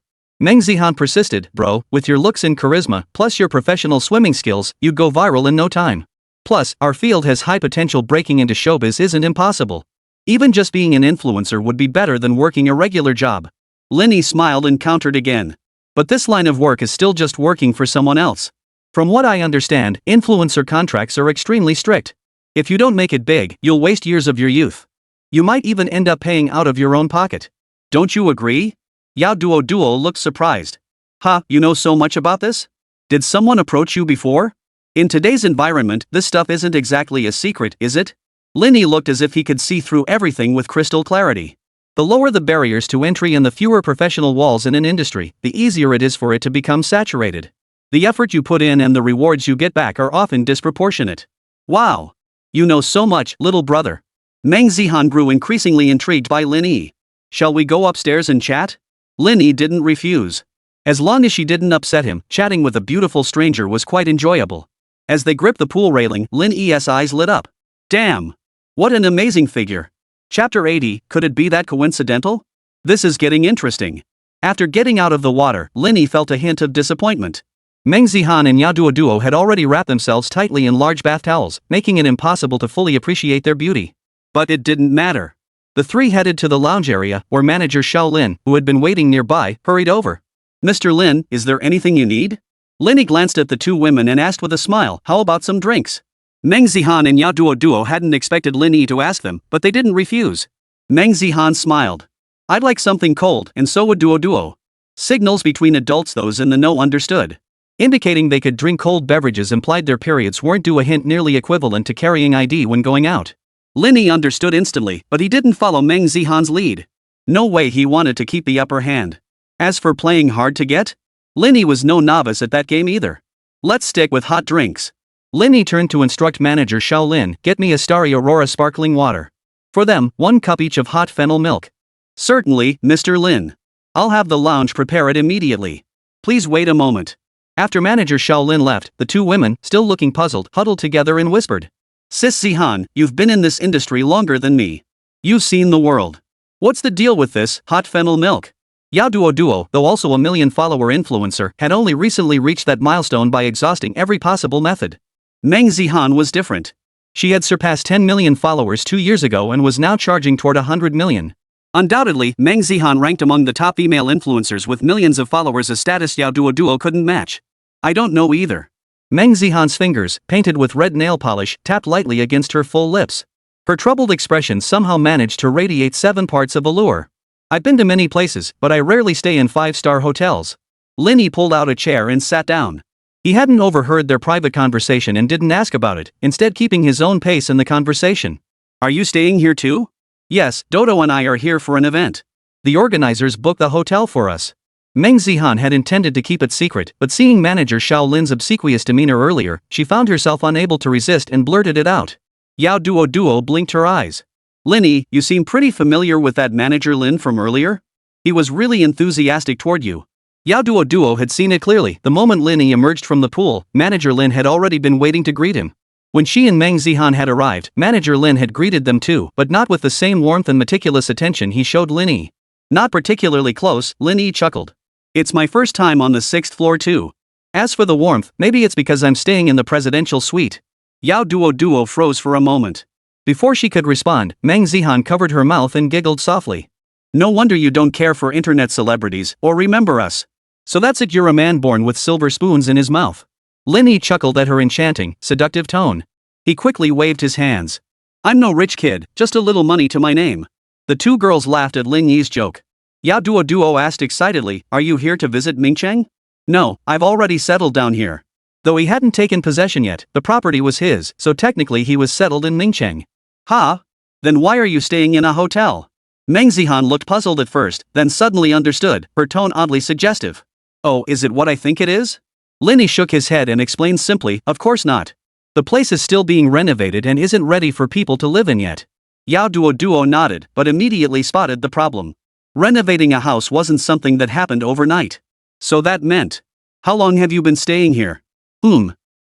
Meng Zihan persisted. Bro, with your looks and charisma, plus your professional swimming skills, you'd go viral in no time. Plus, our field has high potential. Breaking into showbiz isn't impossible. Even just being an influencer would be better than working a regular job. Lin Yi smiled and countered again. But this line of work is still just working for someone else. From what I understand, influencer contracts are extremely strict. If you don't make it big, you'll waste years of your youth. You might even end up paying out of your own pocket. Don't you agree? Yao Duo looked surprised. Huh, you know so much about this? Did someone approach you before? In today's environment, this stuff isn't exactly a secret, is it? Lin Yi looked as if he could see through everything with crystal clarity. The lower the barriers to entry and the fewer professional walls in an industry, the easier it is for it to become saturated. The effort you put in and the rewards you get back are often disproportionate. Wow! You know so much, little brother. Meng Zihan grew increasingly intrigued by Lin Yi. Shall we go upstairs and chat? Lin Yi didn't refuse. As long as she didn't upset him, chatting with a beautiful stranger was quite enjoyable. As they gripped the pool railing, Lin Yi's eyes lit up. Damn! What an amazing figure. Chapter 80, could it be that coincidental? This is getting interesting. After getting out of the water, Lin Yi felt a hint of disappointment. Meng Zihan and Yao Duo had already wrapped themselves tightly in large bath towels, making it impossible to fully appreciate their beauty. But it didn't matter. The three headed to the lounge area, where manager Zhao Lin, who had been waiting nearby, hurried over. Mr. Lin, is there anything you need? Lin Yi glanced at the two women and asked with a smile, how about some drinks? Meng Zihan and Yao Duo hadn't expected Lin Yi to ask them, but they didn't refuse. Meng Zihan smiled. I'd like something cold, and so would Duo. Signals between adults those in the know understood. Indicating they could drink cold beverages implied their periods weren't due, a hint nearly equivalent to carrying ID when going out. Lin Yi understood instantly, but he didn't follow Meng Zihan's lead. No way, he wanted to keep the upper hand. As for playing hard to get? Lin Yi was no novice at that game either. Let's stick with hot drinks. Lin Yi turned to instruct manager Zhao Lin, get me a Starry Aurora sparkling water. For them, 1 cup each of hot fennel milk. Certainly, Mr. Lin. I'll have the lounge prepare it immediately. Please wait a moment. After manager Zhao Lin left, the two women, still looking puzzled, huddled together and whispered. Sis Zihan, you've been in this industry longer than me. You've seen the world. What's the deal with this hot fennel milk? Yao Duo, though also a million-follower influencer, had only recently reached that milestone by exhausting every possible method. Meng Zihan was different. She had surpassed 10 million followers 2 years ago and was now charging toward 100 million. Undoubtedly, Meng Zihan ranked among the top female influencers with millions of followers, a status Yao Duo couldn't match. I don't know either. Meng Zihan's fingers, painted with red nail polish, tapped lightly against her full lips. Her troubled expression somehow managed to radiate 7 parts of allure. I've been to many places, but I rarely stay in 5-star hotels. Lin Yi pulled out a chair and sat down. He hadn't overheard their private conversation and didn't ask about it, instead keeping his own pace in the conversation. Are you staying here too? Yes, Dodo and I are here for an event. The organizers booked the hotel for us. Meng Zihan had intended to keep it secret, but seeing manager Zhao Lin's obsequious demeanor earlier, she found herself unable to resist and blurted it out. Yao Duo blinked her eyes. Lin Yi, you seem pretty familiar with that manager Lin from earlier? He was really enthusiastic toward you. Yao Duo had seen it clearly. The moment Lin Yi emerged from the pool, manager Lin had already been waiting to greet him. When she and Meng Zihan had arrived, manager Lin had greeted them too, but not with the same warmth and meticulous attention he showed Lin Yi. Not particularly close, Lin Yi chuckled. It's my first time on the 6th floor too. As for the warmth, maybe it's because I'm staying in the presidential suite. Yao Duo froze for a moment. Before she could respond, Meng Zihan covered her mouth and giggled softly. No wonder you don't care for internet celebrities, or remember us. So that's it, you're a man born with silver spoons in his mouth. Lin Yi chuckled at her enchanting, seductive tone. He quickly waved his hands. I'm no rich kid, just a little money to my name. The two girls laughed at Lin Yi's joke. Yao Duo asked excitedly, are you here to visit Mingcheng? No, I've already settled down here. Though he hadn't taken possession yet, the property was his, so technically he was settled in Mingcheng. Ha? Then why are you staying in a hotel? Meng Zihan looked puzzled at first, then suddenly understood, her tone oddly suggestive. Oh, is it what I think it is? Lin Yi shook his head and explained simply, of course not. The place is still being renovated and isn't ready for people to live in yet. Yao Duo nodded, but immediately spotted the problem. Renovating a house wasn't something that happened overnight. So that meant, how long have you been staying here?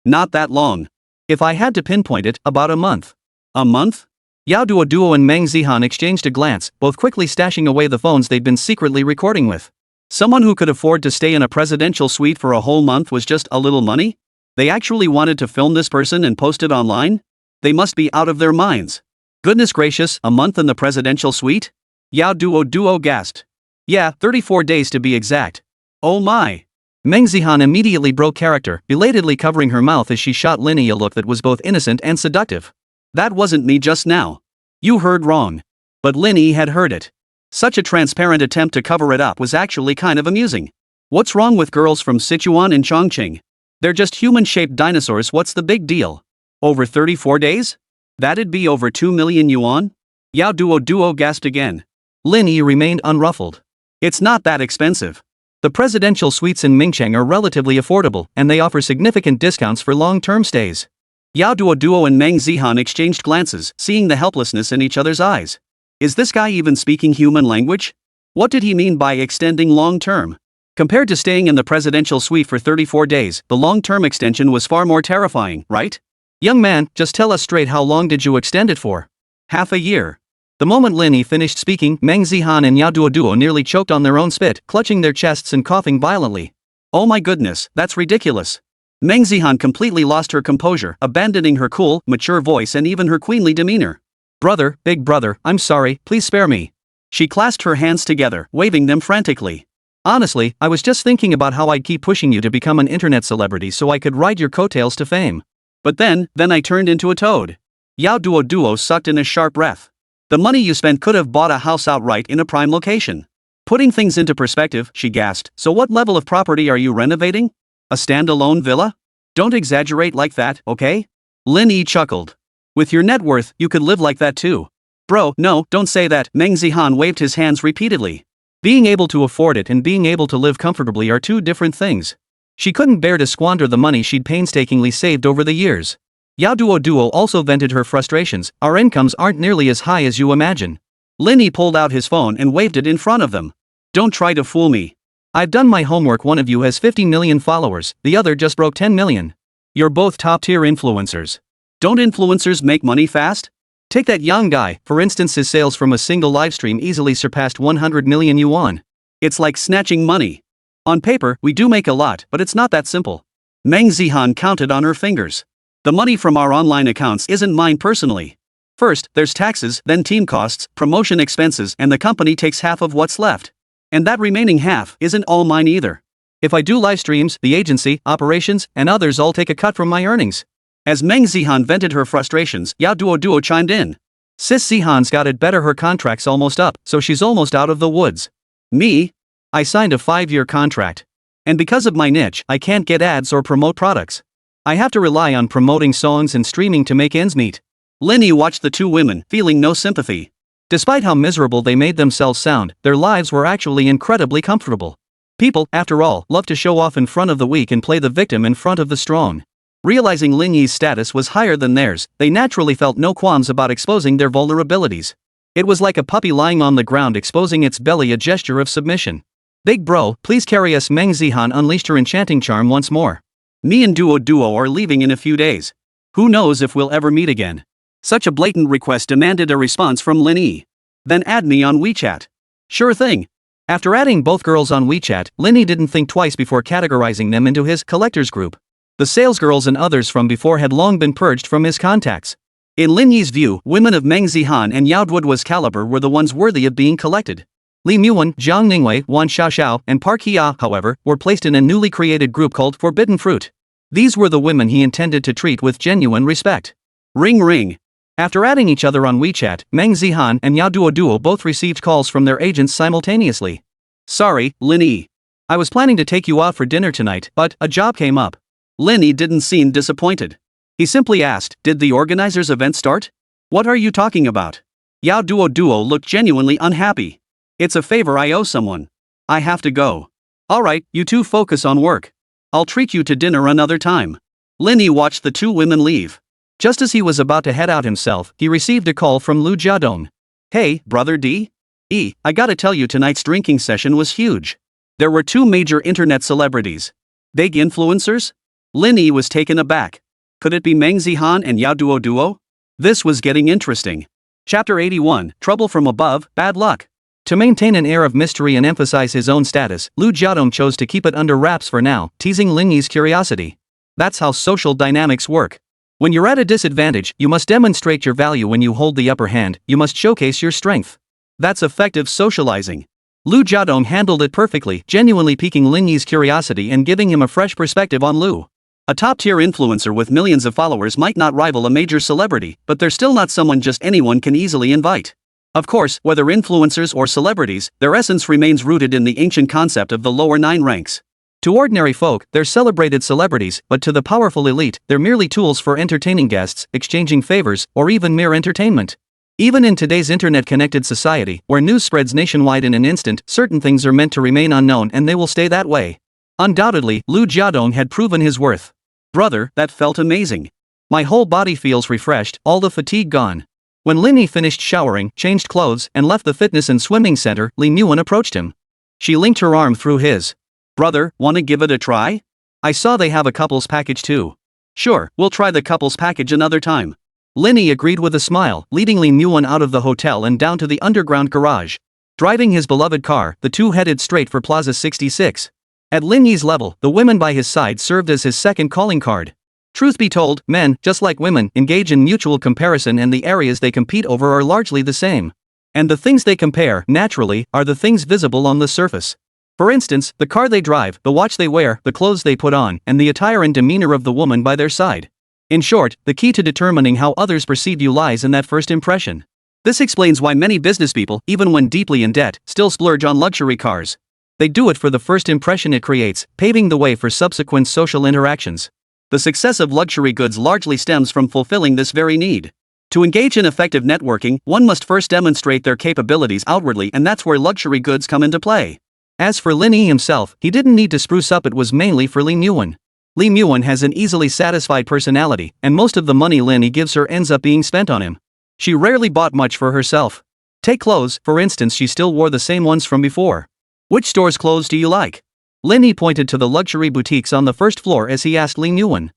Not that long. If I had to pinpoint it, about a month. A month? Yao Duo and Meng Zihan exchanged a glance, both quickly stashing away the phones they'd been secretly recording with. Someone who could afford to stay in a presidential suite for a whole month was just a little money? They actually wanted to film this person and post it online? They must be out of their minds. Goodness gracious, a month in the presidential suite? Yao Duo gasped. Yeah, 34 days to be exact. Oh my. Meng Zihan immediately broke character, belatedly covering her mouth as she shot Lin Yi a look that was both innocent and seductive. That wasn't me just now. You heard wrong. But Lin Yi had heard it. Such a transparent attempt to cover it up was actually kind of amusing. What's wrong with girls from Sichuan and Chongqing? They're just human-shaped dinosaurs, what's the big deal? Over 34 days? That'd be over 2 million yuan? Yao Duo gasped again. Lin Yi remained unruffled. It's not that expensive. The presidential suites in Mingcheng are relatively affordable, and they offer significant discounts for long-term stays. Yao Duo and Meng Zihan exchanged glances, seeing the helplessness in each other's eyes. Is this guy even speaking human language? What did he mean by extending long-term? Compared to staying in the presidential suite for 34 days, the long-term extension was far more terrifying, right? Young man, just tell us straight, how long did you extend it for? Half a year. The moment Lin Yi finished speaking, Meng Zihan and Yao Duo nearly choked on their own spit, clutching their chests and coughing violently. Oh my goodness, that's ridiculous. Meng Zihan completely lost her composure, abandoning her cool, mature voice and even her queenly demeanor. Brother, big brother, I'm sorry, please spare me. She clasped her hands together, waving them frantically. Honestly, I was just thinking about how I'd keep pushing you to become an internet celebrity so I could ride your coattails to fame. But then I turned into a toad. Yao Duo sucked in a sharp breath. The money you spent could have bought a house outright in a prime location. Putting things into perspective, she gasped, so what level of property are you renovating? A standalone villa? Don't exaggerate like that, okay? Lin Yi chuckled. With your net worth, you could live like that too. Bro, no, don't say that. Meng Zihan waved his hands repeatedly. Being able to afford it and being able to live comfortably are two different things. She couldn't bear to squander the money she'd painstakingly saved over the years. Yao Duo also vented her frustrations. Our incomes aren't nearly as high as you imagine. Lin Yi pulled out his phone and waved it in front of them. Don't try to fool me. I've done my homework. One of you has 50 million followers, the other just broke 10 million. You're both top-tier influencers. Don't influencers make money fast? Take that young guy, for instance, his sales from a single livestream easily surpassed 100 million yuan. It's like snatching money. On paper, we do make a lot, but it's not that simple. Meng Zihan counted on her fingers. The money from our online accounts isn't mine personally. First, there's taxes, then team costs, promotion expenses, and the company takes half of what's left. And that remaining half isn't all mine either. If I do live streams, the agency, operations, and others all take a cut from my earnings. As Meng Zihan vented her frustrations, Yao Duo chimed in. Sis Zihan's got it better, her contract's almost up, so she's almost out of the woods. Me? I signed a 5-year contract. And because of my niche, I can't get ads or promote products. I have to rely on promoting songs and streaming to make ends meet. Lin Yi watched the two women, feeling no sympathy. Despite how miserable they made themselves sound, their lives were actually incredibly comfortable. People, after all, love to show off in front of the weak and play the victim in front of the strong. Realizing Lin Yi's status was higher than theirs, they naturally felt no qualms about exposing their vulnerabilities. It was like a puppy lying on the ground exposing its belly, a gesture of submission. Big bro, please carry us. Meng Zihan unleashed her enchanting charm once more. Me and Duo are leaving in a few days. Who knows if we'll ever meet again. Such a blatant request demanded a response from Lin Yi. Then add me on WeChat. Sure thing. After adding both girls on WeChat, Lin Yi didn't think twice before categorizing them into his collectors group. The salesgirls and others from before had long been purged from his contacts. In Lin Yi's view, women of Meng Zihan and Yao Duo's caliber were the ones worthy of being collected. Li Muan, Zhang Ningwei, Wan Xiaoxiao, and Park Hia, however, were placed in a newly created group called Forbidden Fruit. These were the women he intended to treat with genuine respect. Ring ring. After adding each other on WeChat, Meng Zihan and Yao Duo both received calls from their agents simultaneously. Sorry, Lin Yi. I was planning to take you out for dinner tonight, but a job came up. Lin Yi didn't seem disappointed. He simply asked, did the organizer's event start? What are you talking about? Yao Duo looked genuinely unhappy. It's a favor I owe someone. I have to go. Alright, you two focus on work. I'll treat you to dinner another time. Lin Yi watched the two women leave. Just as he was about to head out himself, he received a call from Lu Jiadong. Hey, brother D? I gotta tell you, tonight's drinking session was huge. There were two major internet celebrities. Big influencers? Lin Yi was taken aback. Could it be Meng Zihan and Yao Duo? This was getting interesting. Chapter 81, Trouble from Above, Bad Luck. To maintain an air of mystery and emphasize his own status, Lu Jiadong chose to keep it under wraps for now, teasing Lin Yi's curiosity. That's how social dynamics work. When you're at a disadvantage, you must demonstrate your value. When you hold the upper hand, you must showcase your strength. That's effective socializing. Lu Jiadong handled it perfectly, genuinely piquing Lin Yi's curiosity and giving him a fresh perspective on Lu. A top-tier influencer with millions of followers might not rival a major celebrity, but they're still not someone just anyone can easily invite. Of course, whether influencers or celebrities, their essence remains rooted in the ancient concept of the lower 9 ranks. To ordinary folk, they're celebrated celebrities, but to the powerful elite, they're merely tools for entertaining guests, exchanging favors, or even mere entertainment. Even in today's internet-connected society, where news spreads nationwide in an instant, certain things are meant to remain unknown and they will stay that way. Undoubtedly, Lu Jiadong had proven his worth. Brother, that felt amazing. My whole body feels refreshed, all the fatigue gone. When Lin Yi finished showering, changed clothes, and left the fitness and swimming center, Lin Yuan approached him. She linked her arm through his. Brother, wanna give it a try? I saw they have a couples package too. Sure, we'll try the couples package another time. Lin Yi agreed with a smile, leading Lin Yuan out of the hotel and down to the underground garage. Driving his beloved car, the two headed straight for Plaza 66. At Lin Yi's level, the women by his side served as his second calling card. Truth be told, men, just like women, engage in mutual comparison, and the areas they compete over are largely the same. And the things they compare, naturally, are the things visible on the surface. For instance, the car they drive, the watch they wear, the clothes they put on, and the attire and demeanor of the woman by their side. In short, the key to determining how others perceive you lies in that first impression. This explains why many businesspeople, even when deeply in debt, still splurge on luxury cars. They do it for the first impression it creates, paving the way for subsequent social interactions. The success of luxury goods largely stems from fulfilling this very need. To engage in effective networking, one must first demonstrate their capabilities outwardly, and that's where luxury goods come into play. As for Lin Yi himself, he didn't need to spruce up, it was mainly for Lin Yuan. Lin Yuan has an easily satisfied personality, and most of the money Lin Yi gives her ends up being spent on him. She rarely bought much for herself. Take clothes, for instance, she still wore the same ones from before. Which store's clothes do you like? Lin Yi pointed to the luxury boutiques on the first floor as he asked Lin Yuan.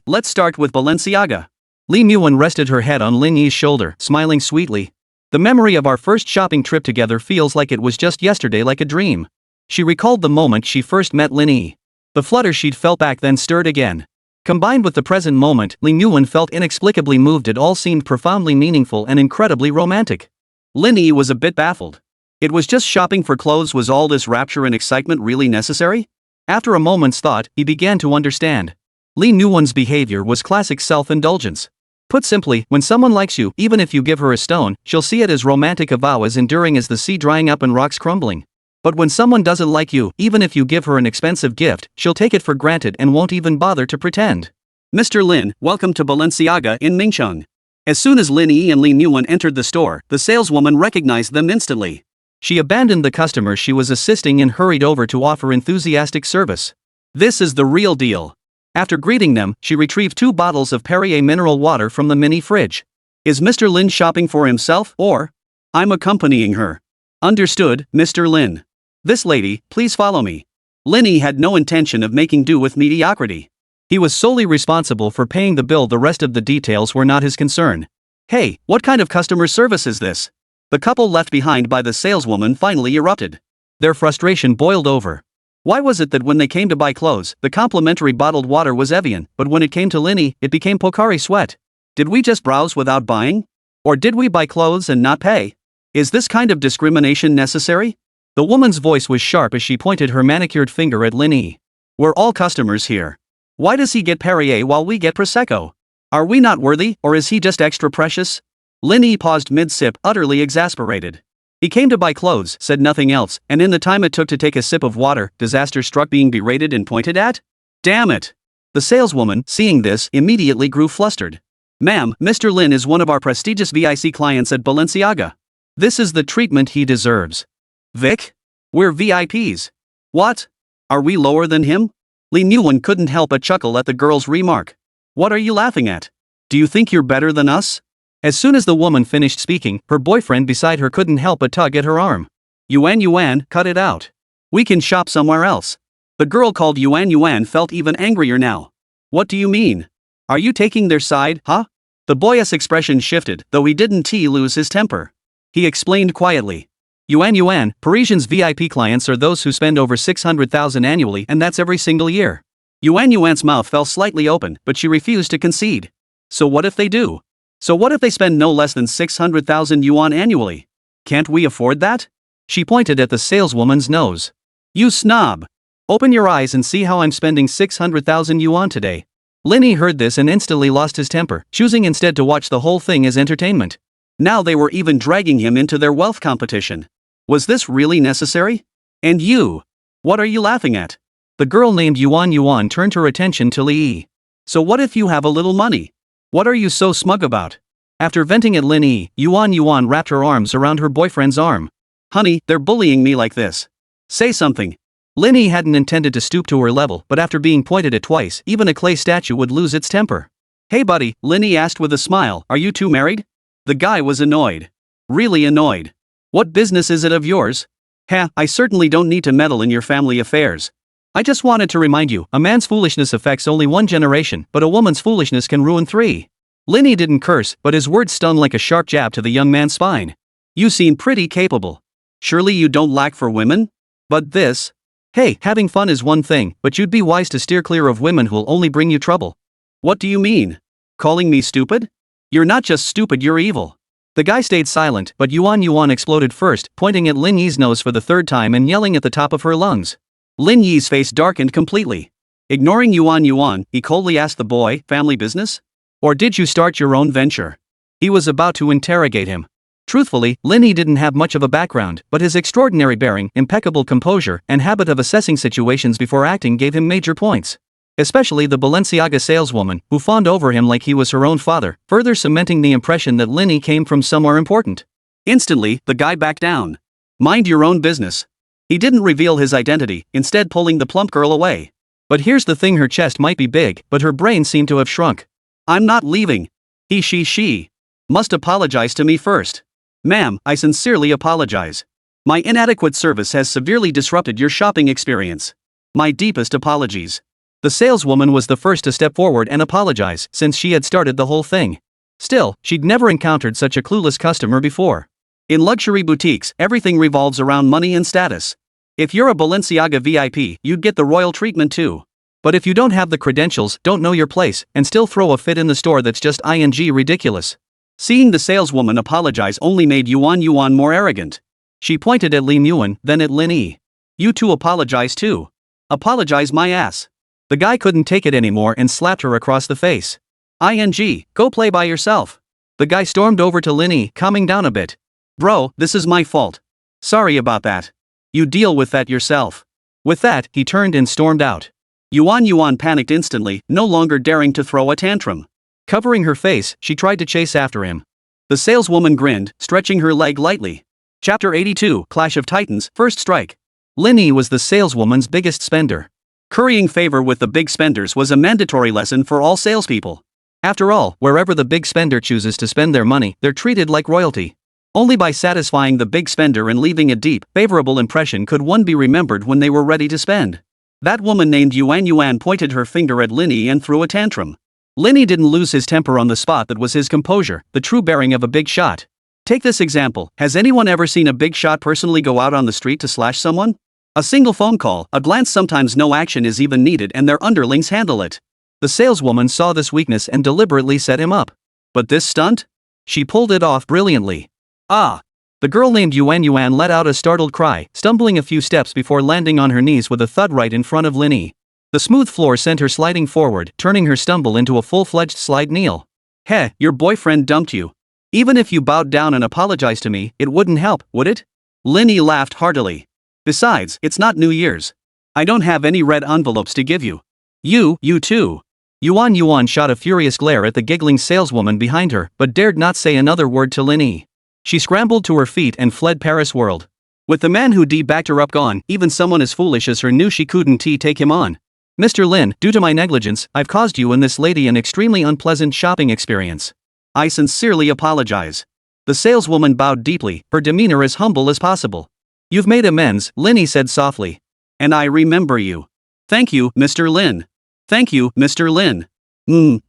Let's start with Balenciaga. Lin Yuan rested her head on Lin Yi's shoulder, smiling sweetly. The memory of our first shopping trip together feels like it was just yesterday, like a dream. She recalled the moment she first met Lin Yi. The flutter she'd felt back then stirred again. Combined with the present moment, Lin Yuan felt inexplicably moved. It all seemed profoundly meaningful and incredibly romantic. Lin Yi was a bit baffled. It was just shopping for clothes. Was all this rapture and excitement really necessary? After a moment's thought, he began to understand. Lin Yuan's behavior was classic self-indulgence. Put simply, when someone likes you, even if you give her a stone, she'll see it as romantic, a vow as enduring as the sea drying up and rocks crumbling. But when someone doesn't like you, even if you give her an expensive gift, she'll take it for granted and won't even bother to pretend. Mr. Lin, welcome to Balenciaga in Mingcheng. As soon as Lin Yi and Lin Yuan entered the store, the saleswoman recognized them instantly. She abandoned the customer she was assisting and hurried over to offer enthusiastic service. This is the real deal. After greeting them, she retrieved 2 bottles of Perrier mineral water from the mini fridge. Is Mr. Lin shopping for himself, or? I'm accompanying her. Understood, Mr. Lin. This lady, please follow me. Lin Yi had no intention of making do with mediocrity. He was solely responsible for paying the bill. The rest of the details were not his concern. Hey, what kind of customer service is this? The couple left behind by the saleswoman finally erupted. Their frustration boiled over. Why was it that when they came to buy clothes, the complimentary bottled water was Evian, but when it came to Lin Yi, it became Pocari Sweat? Did we just browse without buying? Or did we buy clothes and not pay? Is this kind of discrimination necessary? The woman's voice was sharp as she pointed her manicured finger at Lin Yi. We're all customers here. Why does he get Perrier while we get Prosecco? Are we not worthy, or is he just extra precious? Lin Yi paused mid-sip, utterly exasperated. He came to buy clothes, said nothing else, and in the time it took to take a sip of water, disaster struck being berated and pointed at? Damn it! The saleswoman, seeing this, immediately grew flustered. Ma'am, Mr. Lin is one of our prestigious VIC clients at Balenciaga. This is the treatment he deserves. Vic? We're VIPs. What? Are we lower than him? Lin Yi couldn't help but chuckle at the girl's remark. What are you laughing at? Do you think you're better than us? As soon as the woman finished speaking, her boyfriend beside her couldn't help but tug at her arm. Yuan, cut it out. We can shop somewhere else. The girl called Yuan felt even angrier now. What do you mean? Are you taking their side, huh? The boy's expression shifted, though he didn't lose his temper. He explained quietly. Yuan, Parisians' VIP clients are those who spend over 600,000 annually, and that's every single year. Yuan's mouth fell slightly open, but she refused to concede. So what if they do? So what if they spend no less than 600,000 yuan annually? Can't we afford that? She pointed at the saleswoman's nose. You snob! Open your eyes and see how I'm spending 600,000 yuan today. Lin Yi heard this and instantly lost his temper, choosing instead to watch the whole thing as entertainment. Now they were even dragging him into their wealth competition. Was this really necessary? And you? What are you laughing at? The girl named Yuan turned her attention to Li Yi. So what if you have a little money? What are you so smug about? After venting at Lin Yi, Yuan wrapped her arms around her boyfriend's arm. Honey, they're bullying me like this. Say something. Lin Yi hadn't intended to stoop to her level, but after being pointed at twice, even a clay statue would lose its temper. Hey buddy, Lin Yi asked with a smile, are you two married? The guy was annoyed. Really annoyed. What business is it of yours? I certainly don't need to meddle in your family affairs. I just wanted to remind you, a man's foolishness affects only one generation, but a woman's foolishness can ruin three. Lin Yi didn't curse, but his words stung like a sharp jab to the young man's spine. You seem pretty capable. Surely you don't lack for women? But this? Hey, having fun is one thing, but you'd be wise to steer clear of women who'll only bring you trouble. What do you mean? Calling me stupid? You're not just stupid, you're evil. The guy stayed silent, but Yuan exploded first, pointing at Lin Yi's nose for the third time and yelling at the top of her lungs. Lin Yi's face darkened completely. Ignoring Yuan, he coldly asked the boy, family business? Or did you start your own venture? He was about to interrogate him. Truthfully, Lin Yi didn't have much of a background, but his extraordinary bearing, impeccable composure, and habit of assessing situations before acting gave him major points. Especially the Balenciaga saleswoman, who fawned over him like he was her own father, further cementing the impression that Lin Yi came from somewhere important. Instantly, the guy backed down. Mind your own business. He didn't reveal his identity, instead pulling the plump girl away. But here's the thing, her chest might be big, but her brain seemed to have shrunk. I'm not leaving. She must apologize to me first. Ma'am, I sincerely apologize. My inadequate service has severely disrupted your shopping experience. My deepest apologies. The saleswoman was the first to step forward and apologize, since she had started the whole thing. Still, she'd never encountered such a clueless customer before. In luxury boutiques, everything revolves around money and status. If you're a Balenciaga VIP, you'd get the royal treatment too. But if you don't have the credentials, don't know your place, and still throw a fit in the store, that's just ridiculous. Seeing the saleswoman apologize only made Yuan more arrogant. She pointed at Lin Yi, then at Lin Yi. You two apologize too. Apologize my ass. The guy couldn't take it anymore and slapped her across the face. Go play by yourself. The guy stormed over to Lin Yi, calming down a bit. Bro, this is my fault. Sorry about that. You deal with that yourself. With that, he turned and stormed out. Yuan panicked instantly, no longer daring to throw a tantrum. Covering her face, she tried to chase after him. The saleswoman grinned, stretching her leg lightly. Chapter 82, Clash of Titans, First Strike. Lin Yi was the saleswoman's biggest spender. Currying favor with the big spenders was a mandatory lesson for all salespeople. After all, wherever the big spender chooses to spend their money, they're treated like royalty. Only by satisfying the big spender and leaving a deep, favorable impression could one be remembered when they were ready to spend. That woman named Yuan pointed her finger at Lin Yi and threw a tantrum. Lin Yi didn't lose his temper on the spot. That was his composure, the true bearing of a big shot. Take this example, has anyone ever seen a big shot personally go out on the street to slash someone? A single phone call, a glance, sometimes no action is even needed, and their underlings handle it. The saleswoman saw this weakness and deliberately set him up. But this stunt? She pulled it off brilliantly. Ah! The girl named Yuan let out a startled cry, stumbling a few steps before landing on her knees with a thud right in front of Lin Yi. The smooth floor sent her sliding forward, turning her stumble into a full-fledged slide kneel. Heh, your boyfriend dumped you. Even if you bowed down and apologized to me, it wouldn't help, would it? Lin Yi laughed heartily. Besides, it's not New Year's. I don't have any red envelopes to give you. You too. Yuan shot a furious glare at the giggling saleswoman behind her, but dared not say another word to Lin Yi. She scrambled to her feet and fled Paris world. With the man who backed her up gone, even someone as foolish as her knew she couldn't take him on. Mr. Lin, due to my negligence, I've caused you and this lady an extremely unpleasant shopping experience. I sincerely apologize. The saleswoman bowed deeply, her demeanor as humble as possible. You've made amends, Lin Yi said softly. And I remember you. Thank you, Mr. Lin. Thank you, Mr. Lin.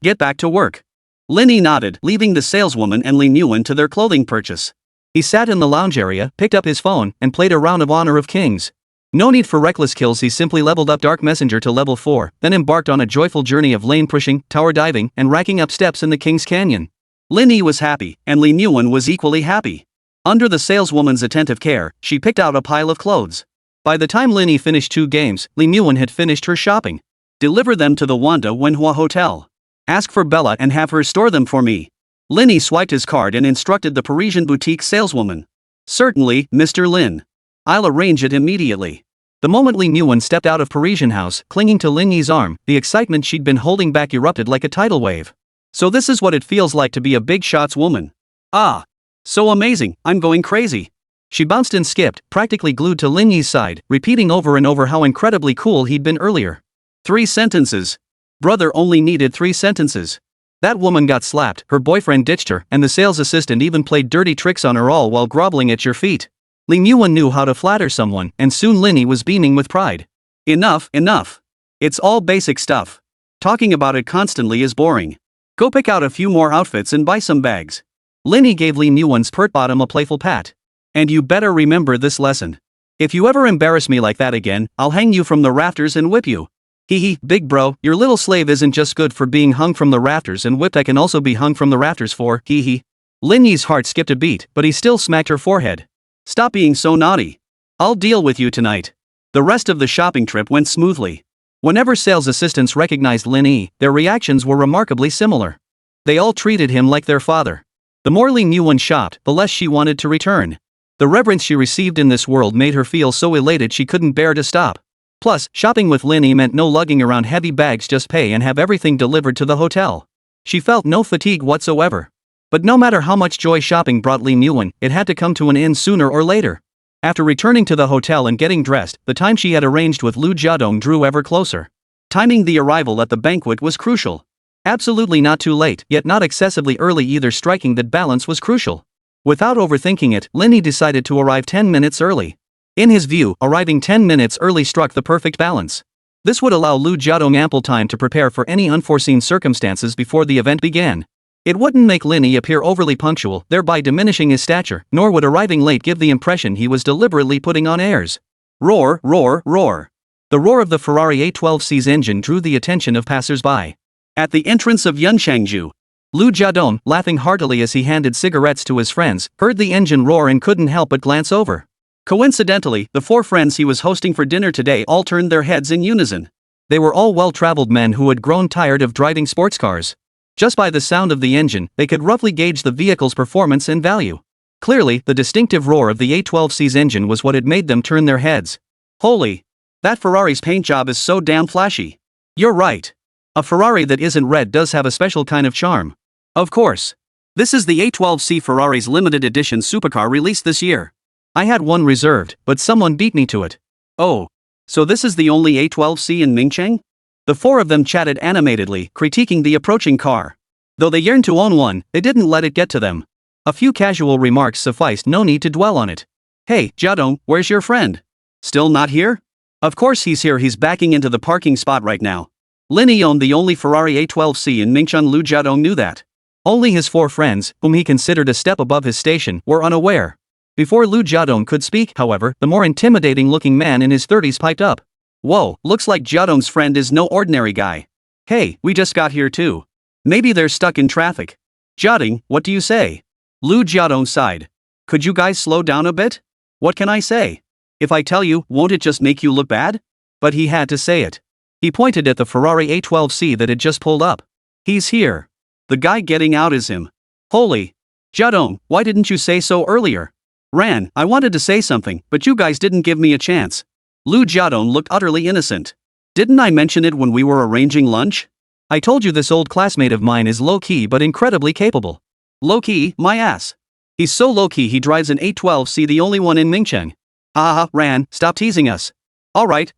Get back to work. Lin Yi nodded, leaving the saleswoman and Lin Yuan to their clothing purchase. He sat in the lounge area, picked up his phone, and played a round of Honor of Kings. No need for reckless kills, he simply leveled up Dark Messenger to level 4, then embarked on a joyful journey of lane pushing, tower diving, and racking up steps in the King's Canyon. Lin Yi was happy, and Lin Yuan was equally happy. Under the saleswoman's attentive care, she picked out a pile of clothes. By the time Lin Yi finished 2 games, Lin Yuan had finished her shopping. Deliver them to the Wanda Wenhua Hotel. Ask for Bella and have her store them for me. Lin Yi swiped his card and instructed the Parisian boutique saleswoman. Certainly, Mr. Lin. I'll arrange it immediately. The moment Lin Yuan stepped out of Parisian house, clinging to Lin Yi's arm, the excitement she'd been holding back erupted like a tidal wave. So this is what it feels like to be a big shots woman. Ah. So amazing, I'm going crazy. She bounced and skipped, practically glued to Lin Yi's side, repeating over and over how incredibly cool he'd been earlier. 3 sentences. Brother only needed 3 sentences. That woman got slapped, her boyfriend ditched her, and the sales assistant even played dirty tricks on her all while groveling at your feet. Lin Yuan knew how to flatter someone, and soon Lin Yi was beaming with pride. Enough. It's all basic stuff. Talking about it constantly is boring. Go pick out a few more outfits and buy some bags. Lin Yi gave Lin Yuan's pert bottom a playful pat. And you better remember this lesson. If you ever embarrass me like that again, I'll hang you from the rafters and whip you. Hee, big bro, your little slave isn't just good for being hung from the rafters and whipped, I can also be hung from the rafters for, hee. Lin Yi's heart skipped a beat, but he still smacked her forehead. Stop being so naughty. I'll deal with you tonight. The rest of the shopping trip went smoothly. Whenever sales assistants recognized Lin Yi, their reactions were remarkably similar. They all treated him like their father. The more Lin Yuan shopped, the less she wanted to return. The reverence she received in this world made her feel so elated she couldn't bear to stop. Plus, shopping with Lin Yi meant no lugging around heavy bags, just pay and have everything delivered to the hotel. She felt no fatigue whatsoever. But no matter how much joy shopping brought Lin Yuan, it had to come to an end sooner or later. After returning to the hotel and getting dressed, the time she had arranged with Lu Jiadong drew ever closer. Timing the arrival at the banquet was crucial. Absolutely not too late, yet not excessively early either. Striking that balance was crucial. Without overthinking it, Lin Yi decided to arrive 10 minutes early. In his view, arriving 10 minutes early struck the perfect balance. This would allow Lu Jiadong ample time to prepare for any unforeseen circumstances before the event began. It wouldn't make Lin Yi appear overly punctual, thereby diminishing his stature, nor would arriving late give the impression he was deliberately putting on airs. Roar, roar, roar. The roar of the Ferrari A12C's engine drew the attention of passers-by. At the entrance of Yunchangju, Lu Jiadong, laughing heartily as he handed cigarettes to his friends, heard the engine roar and couldn't help but glance over. Coincidentally, the 4 friends he was hosting for dinner today all turned their heads in unison. They were all well-traveled men who had grown tired of driving sports cars. Just by the sound of the engine, they could roughly gauge the vehicle's performance and value. Clearly, the distinctive roar of the A12C's engine was what had made them turn their heads. Holy! That Ferrari's paint job is so damn flashy. You're right. A Ferrari that isn't red does have a special kind of charm. Of course. This is the A12C Ferrari's limited edition supercar released this year. I had one reserved, but someone beat me to it. Oh. So this is the only A12C in Mingcheng? The 4 of them chatted animatedly, critiquing the approaching car. Though they yearned to own one, they didn't let it get to them. A few casual remarks sufficed, no need to dwell on it. Hey, Jiadong, where's your friend? Still not here? Of course he's here, he's backing into the parking spot right now. Lin Yi owned the only Ferrari A12C in Mingcheng. Lu Jiadong knew that. Only his 4 friends, whom he considered a step above his station, were unaware. Before Lu Jiadong could speak, however, the more intimidating-looking man in his 30s piped up. Whoa, looks like Jiadong's friend is no ordinary guy. Hey, we just got here too. Maybe they're stuck in traffic. Jiadong, what do you say? Lu Jiadong sighed. Could you guys slow down a bit? What can I say? If I tell you, won't it just make you look bad? But he had to say it. He pointed at the Ferrari A12C that had just pulled up. He's here. The guy getting out is him. Holy. Jiadong, why didn't you say so earlier? Ran, I wanted to say something, but you guys didn't give me a chance. Lu Jiadong looked utterly innocent. Didn't I mention it when we were arranging lunch? I told you this old classmate of mine is low-key but incredibly capable. Low-key, my ass. He's so low-key he drives an A12C, the only one in Mingcheng. Haha, Ran, stop teasing us. Alright.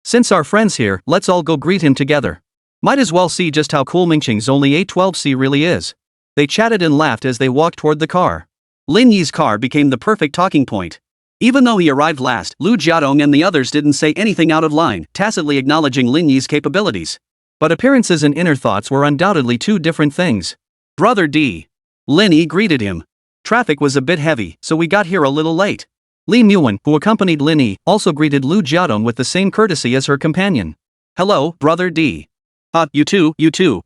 Since our friend's here, let's all go greet him together. Might as well see just how cool Mingcheng's only A12C really is. They chatted and laughed as they walked toward the car. Lin Yi's car became the perfect talking point. Even though he arrived last, Lu Jiadong and the others didn't say anything out of line, tacitly acknowledging Lin Yi's capabilities. But appearances and inner thoughts were undoubtedly two different things. Brother D. Lin Yi greeted him. Traffic was a bit heavy, so we got here a little late. Li Muan, who accompanied Lin Yi, also greeted Lu Jiadong with the same courtesy as her companion. Hello, Brother D. You too.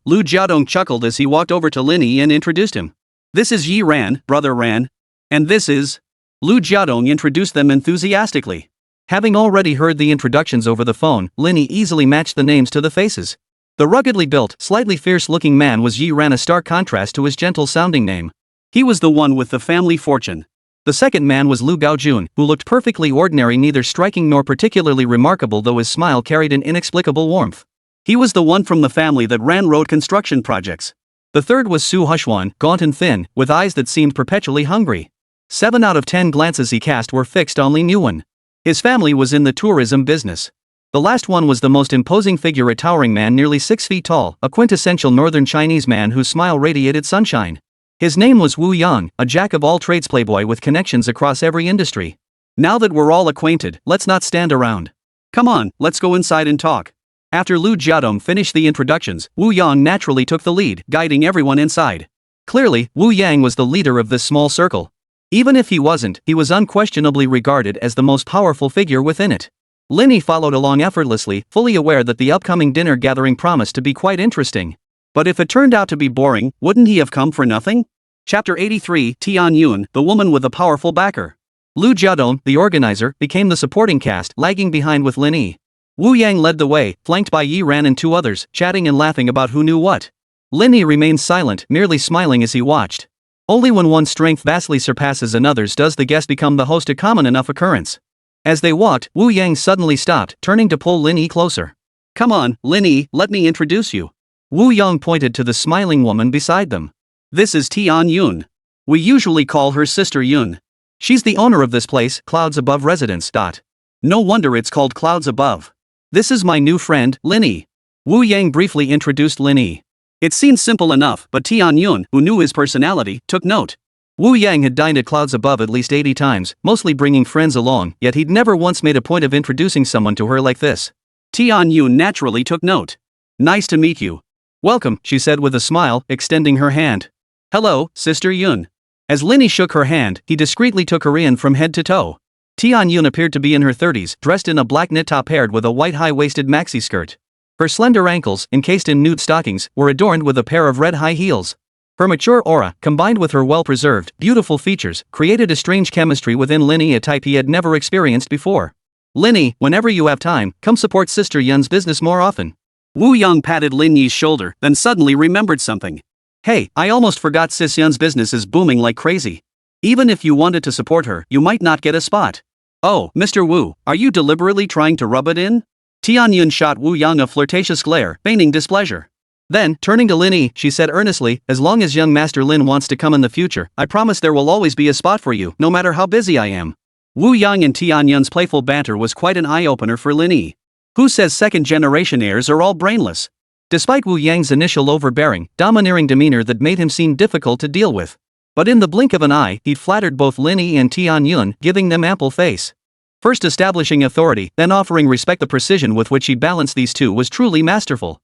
Lu Jiadong chuckled as he walked over to Lin Yi and introduced him. This is Yi Ran, Brother Ran. And this is... Lu Jiadong introduced them enthusiastically. Having already heard the introductions over the phone, Lin Yi easily matched the names to the faces. The ruggedly built, slightly fierce-looking man was Yi Ran, a stark contrast to his gentle-sounding name. He was the one with the family fortune. The second man was Lu Gaojun, who looked perfectly ordinary, neither striking nor particularly remarkable, though his smile carried an inexplicable warmth. He was the one from the family that ran road construction projects. The third was Su Hushwan, gaunt and thin, with eyes that seemed perpetually hungry. 7 out of 10 glances he cast were fixed on Li Muan. His family was in the tourism business. The last one was the most imposing figure, a towering man nearly 6 feet tall, a quintessential northern Chinese man whose smile radiated sunshine. His name was Wu Yang, a jack-of-all-trades playboy with connections across every industry. Now that we're all acquainted, let's not stand around. Come on, let's go inside and talk. After Lu Jiadong finished the introductions, Wu Yang naturally took the lead, guiding everyone inside. Clearly, Wu Yang was the leader of this small circle. Even if he wasn't, he was unquestionably regarded as the most powerful figure within it. Lin Yi followed along effortlessly, fully aware that the upcoming dinner gathering promised to be quite interesting. But if it turned out to be boring, wouldn't he have come for nothing? Chapter 83, Tian Yun, the woman with a powerful backer. Lu Jiadong, the organizer, became the supporting cast, lagging behind with Lin Yi. Wu Yang led the way, flanked by Yi Ran and 2 others, chatting and laughing about who knew what. Lin Yi remained silent, merely smiling as he watched. Only when one's strength vastly surpasses another's does the guest become the host, a common enough occurrence. As they walked, Wu Yang suddenly stopped, turning to pull Lin Yi closer. Come on, Lin Yi, let me introduce you. Wu Yang pointed to the smiling woman beside them. This is Tian Yun. We usually call her Sister Yun. She's the owner of this place, Clouds Above Residence. No wonder it's called Clouds Above. This is my new friend, Lin Yi. Wu Yang briefly introduced Lin Yi. It seemed simple enough, but Tian Yun, who knew his personality, took note. Wu Yang had dined at Clouds Above at least 80 times, mostly bringing friends along, yet he'd never once made a point of introducing someone to her like this. Tian Yun naturally took note. Nice to meet you. Welcome, she said with a smile, extending her hand. Hello, Sister Yun. As Lin Yi shook her hand, he discreetly took her in from head to toe. Tian Yun appeared to be in her 30s, dressed in a black knit top paired with a white high-waisted maxi skirt. Her slender ankles, encased in nude stockings, were adorned with a pair of red high heels. Her mature aura, combined with her well-preserved, beautiful features, created a strange chemistry within Lin Yi, a type he had never experienced before. Lin Yi, whenever you have time, come support Sister Yun's business more often. Wu Yang patted Lin Yi's shoulder, then suddenly remembered something. Hey, I almost forgot, Sis Yun's business is booming like crazy. Even if you wanted to support her, you might not get a spot. Oh, Mr. Wu, are you deliberately trying to rub it in? Tian Yun shot Wu Yang a flirtatious glare, feigning displeasure. Then, turning to Lin Yi, she said earnestly, as long as young Master Lin wants to come in the future, I promise there will always be a spot for you, no matter how busy I am. Wu Yang and Tian Yun's playful banter was quite an eye-opener for Lin Yi. Who says second-generation heirs are all brainless? Despite Wu Yang's initial overbearing, domineering demeanor that made him seem difficult to deal with. But in the blink of an eye, he'd flattered both Lin Yi and Tian Yun, giving them ample face. First establishing authority, then offering respect. The precision with which he balanced these two was truly masterful.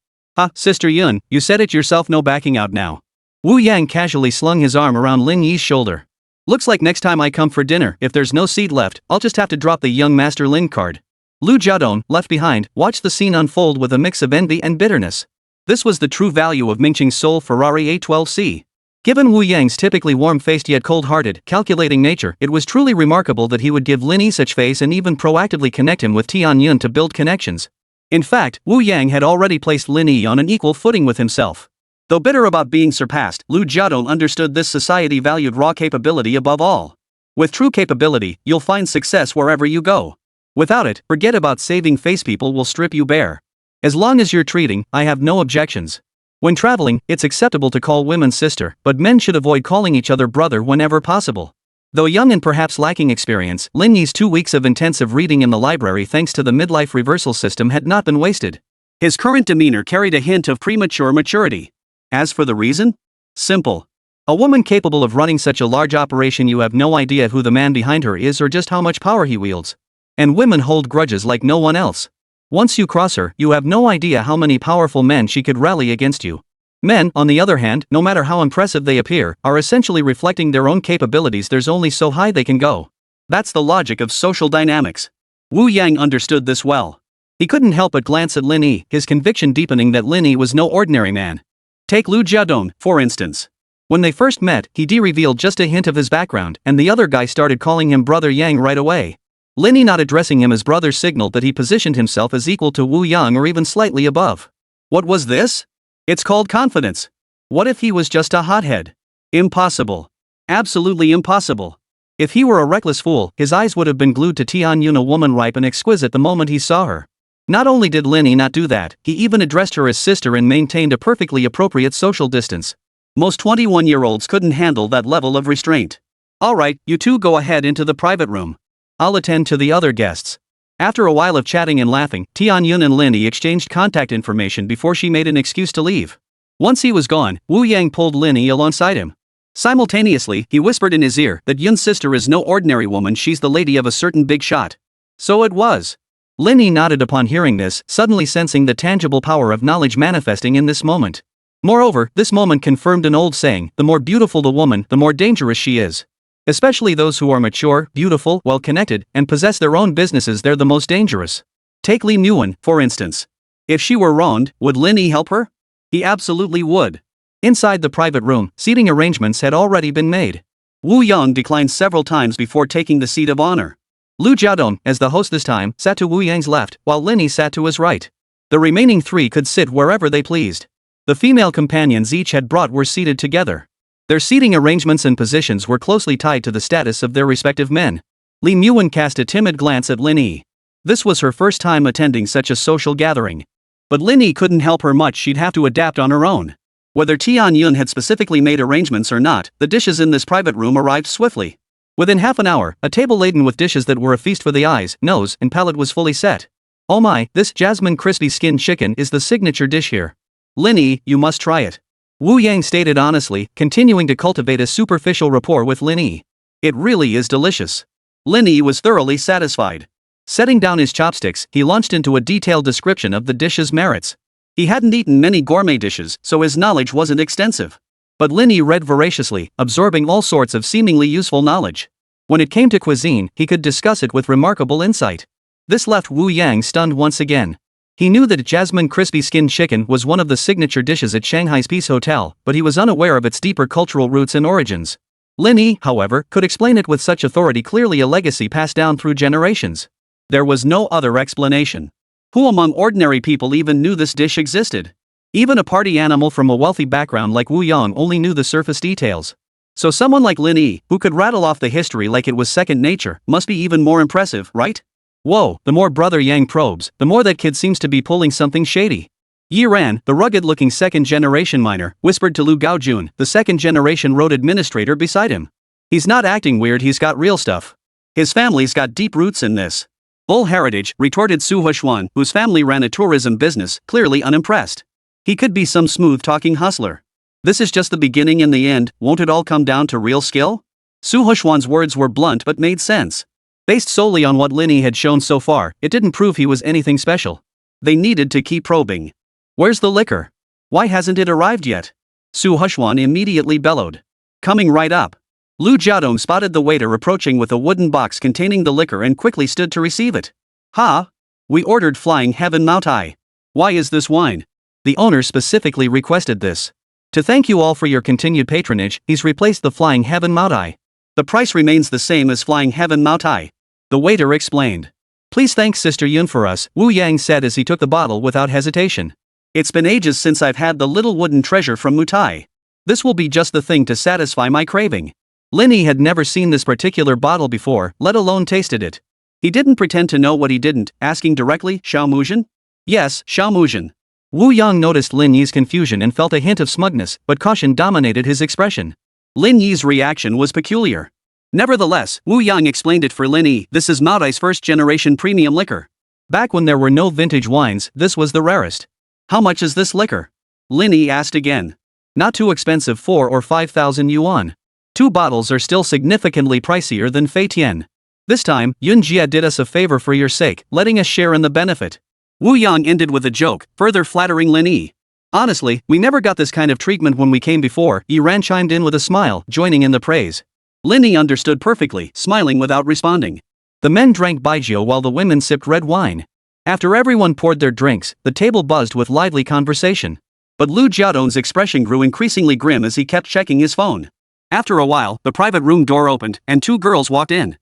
Sister Yun, you said it yourself, no backing out now. Wu Yang casually slung his arm around Lin Yi's shoulder. Looks like next time I come for dinner, if there's no seat left, I'll just have to drop the young Master Lin card. Lu Jiadong, left behind, watched the scene unfold with a mix of envy and bitterness. This was the true value of Mingcheng's sole Ferrari A12C. Given Wu Yang's typically warm-faced yet cold-hearted, calculating nature, it was truly remarkable that he would give Lin Yi such face and even proactively connect him with Tian Yun to build connections. In fact, Wu Yang had already placed Lin Yi on an equal footing with himself. Though bitter about being surpassed, Lu Jiadong understood this society valued raw capability above all. With true capability, you'll find success wherever you go. Without it, forget about saving face, people will strip you bare. As long as you're treating, I have no objections. When traveling, it's acceptable to call women sister, but men should avoid calling each other brother whenever possible. Though young and perhaps lacking experience, Lin Yi's 2 weeks of intensive reading in the library thanks to the midlife reversal system had not been wasted. His current demeanor carried a hint of premature maturity. As for the reason? Simple. A woman capable of running such a large operation, you have no idea who the man behind her is or just how much power he wields. And women hold grudges like no one else. Once you cross her, you have no idea how many powerful men she could rally against you. Men, on the other hand, no matter how impressive they appear, are essentially reflecting their own capabilities. There's only so high they can go. That's the logic of social dynamics. Wu Yang understood this well. He couldn't help but glance at Lin Yi, his conviction deepening that Lin Yi was no ordinary man. Take Lu Jiadong, for instance. When they first met, he revealed just a hint of his background, and the other guy started calling him Brother Yang right away. Lin Yi, not addressing him as brother, signaled that he positioned himself as equal to Wu Yang or even slightly above. What was this? It's called confidence. What if he was just a hothead? Impossible. Absolutely impossible. If he were a reckless fool, his eyes would have been glued to Tianyun, a woman ripe and exquisite, the moment he saw her. Not only did Lin Yi not do that, he even addressed her as sister and maintained a perfectly appropriate social distance. Most 21-year-olds couldn't handle that level of restraint. Alright, you two go ahead into the private room. I'll attend to the other guests. After a while of chatting and laughing, Tianyun and Lin Yi exchanged contact information before she made an excuse to leave. Once he was gone, Wu Yang pulled Lin Yi alongside him. Simultaneously, he whispered in his ear that Yun's sister is no ordinary woman, she's the lady of a certain big shot. So it was. Lin Yi nodded upon hearing this, suddenly sensing the tangible power of knowledge manifesting in this moment. Moreover, this moment confirmed an old saying, the more beautiful the woman, the more dangerous she is. Especially those who are mature, beautiful, well-connected, and possess their own businesses, they're the most dangerous. Take Li Muan, for instance. If she were wronged, would Lin Yi help her? He absolutely would. Inside the private room, seating arrangements had already been made. Wu Yang declined several times before taking the seat of honor. Lu Jiadong, as the host this time, sat to Wu Yang's left, while Lin Yi sat to his right. The remaining three could sit wherever they pleased. The female companions each had brought were seated together. Their seating arrangements and positions were closely tied to the status of their respective men. Li Muan cast a timid glance at Lin Yi. This was her first time attending such a social gathering. But Lin Yi couldn't help her much, she'd have to adapt on her own. Whether Tianyun had specifically made arrangements or not, the dishes in this private room arrived swiftly. Within half an hour, a table laden with dishes that were a feast for the eyes, nose, and palate was fully set. Oh my, this jasmine crispy skin chicken is the signature dish here. Lin Yi, you must try it. Wu Yang stated honestly, continuing to cultivate a superficial rapport with Lin Yi. It really is delicious. Lin Yi was thoroughly satisfied. Setting down his chopsticks, he launched into a detailed description of the dish's merits. He hadn't eaten many gourmet dishes, so his knowledge wasn't extensive. But Lin Yi read voraciously, absorbing all sorts of seemingly useful knowledge. When it came to cuisine, he could discuss it with remarkable insight. This left Wu Yang stunned once again. He knew that jasmine crispy skin chicken was one of the signature dishes at Shanghai's Peace Hotel, but he was unaware of its deeper cultural roots and origins. Lin Yi, however, could explain it with such authority, clearly a legacy passed down through generations. There was no other explanation. Who among ordinary people even knew this dish existed? Even a party animal from a wealthy background like Wu Yang only knew the surface details. So someone like Lin Yi, who could rattle off the history like it was second nature, must be even more impressive, right? Whoa, the more Brother Yang probes, the more that kid seems to be pulling something shady. Yi Ran, the rugged-looking second-generation miner, whispered to Lu Gaojun, the second-generation road administrator beside him. He's not acting weird, he's got real stuff. His family's got deep roots in this. Bull heritage, retorted Su Huishuan, whose family ran a tourism business, clearly unimpressed. He could be some smooth-talking hustler. This is just the beginning. In the end, won't it all come down to real skill? Su Huishuan's words were blunt but made sense. Based solely on what Lin Yi had shown so far, it didn't prove he was anything special. They needed to keep probing. Where's the liquor? Why hasn't it arrived yet? Su Huishuan immediately bellowed. Coming right up. Lu Jiadong spotted the waiter approaching with a wooden box containing the liquor and quickly stood to receive it. Ha! We ordered Flying Heaven Maotai. Why is this wine? The owner specifically requested this. To thank you all for your continued patronage, he's replaced the Flying Heaven Maotai. The price remains the same as Flying Heaven Maotai. The waiter explained. Please thank Sister Yun for us, Wu Yang said as he took the bottle without hesitation. It's been ages since I've had the little wooden treasure from Mutai. This will be just the thing to satisfy my craving. Lin Yi had never seen this particular bottle before, let alone tasted it. He didn't pretend to know what he didn't, asking directly, Xiao Muzhen? Yes, Xiao Muzhen. Wu Yang noticed Lin Yi's confusion and felt a hint of smugness, but caution dominated his expression. Lin Yi's reaction was peculiar. Nevertheless, Wu Yang explained it for Lin Yi. This is Maodai's first-generation premium liquor. Back when there were no vintage wines, this was the rarest. How much is this liquor? Lin Yi asked again. Not too expensive, 4 or 5,000 yuan. 2 bottles are still significantly pricier than Fei Tian. This time, Yun Jia did us a favor for your sake, letting us share in the benefit. Wu Yang ended with a joke, further flattering Lin Yi. Honestly, we never got this kind of treatment when we came before, Yiran chimed in with a smile, joining in the praise. Lin Yi understood perfectly, smiling without responding. The men drank baijiu while the women sipped red wine. After everyone poured their drinks, the table buzzed with lively conversation. But Lu Jiadong's expression grew increasingly grim as he kept checking his phone. After a while, the private room door opened, and 2 girls walked in.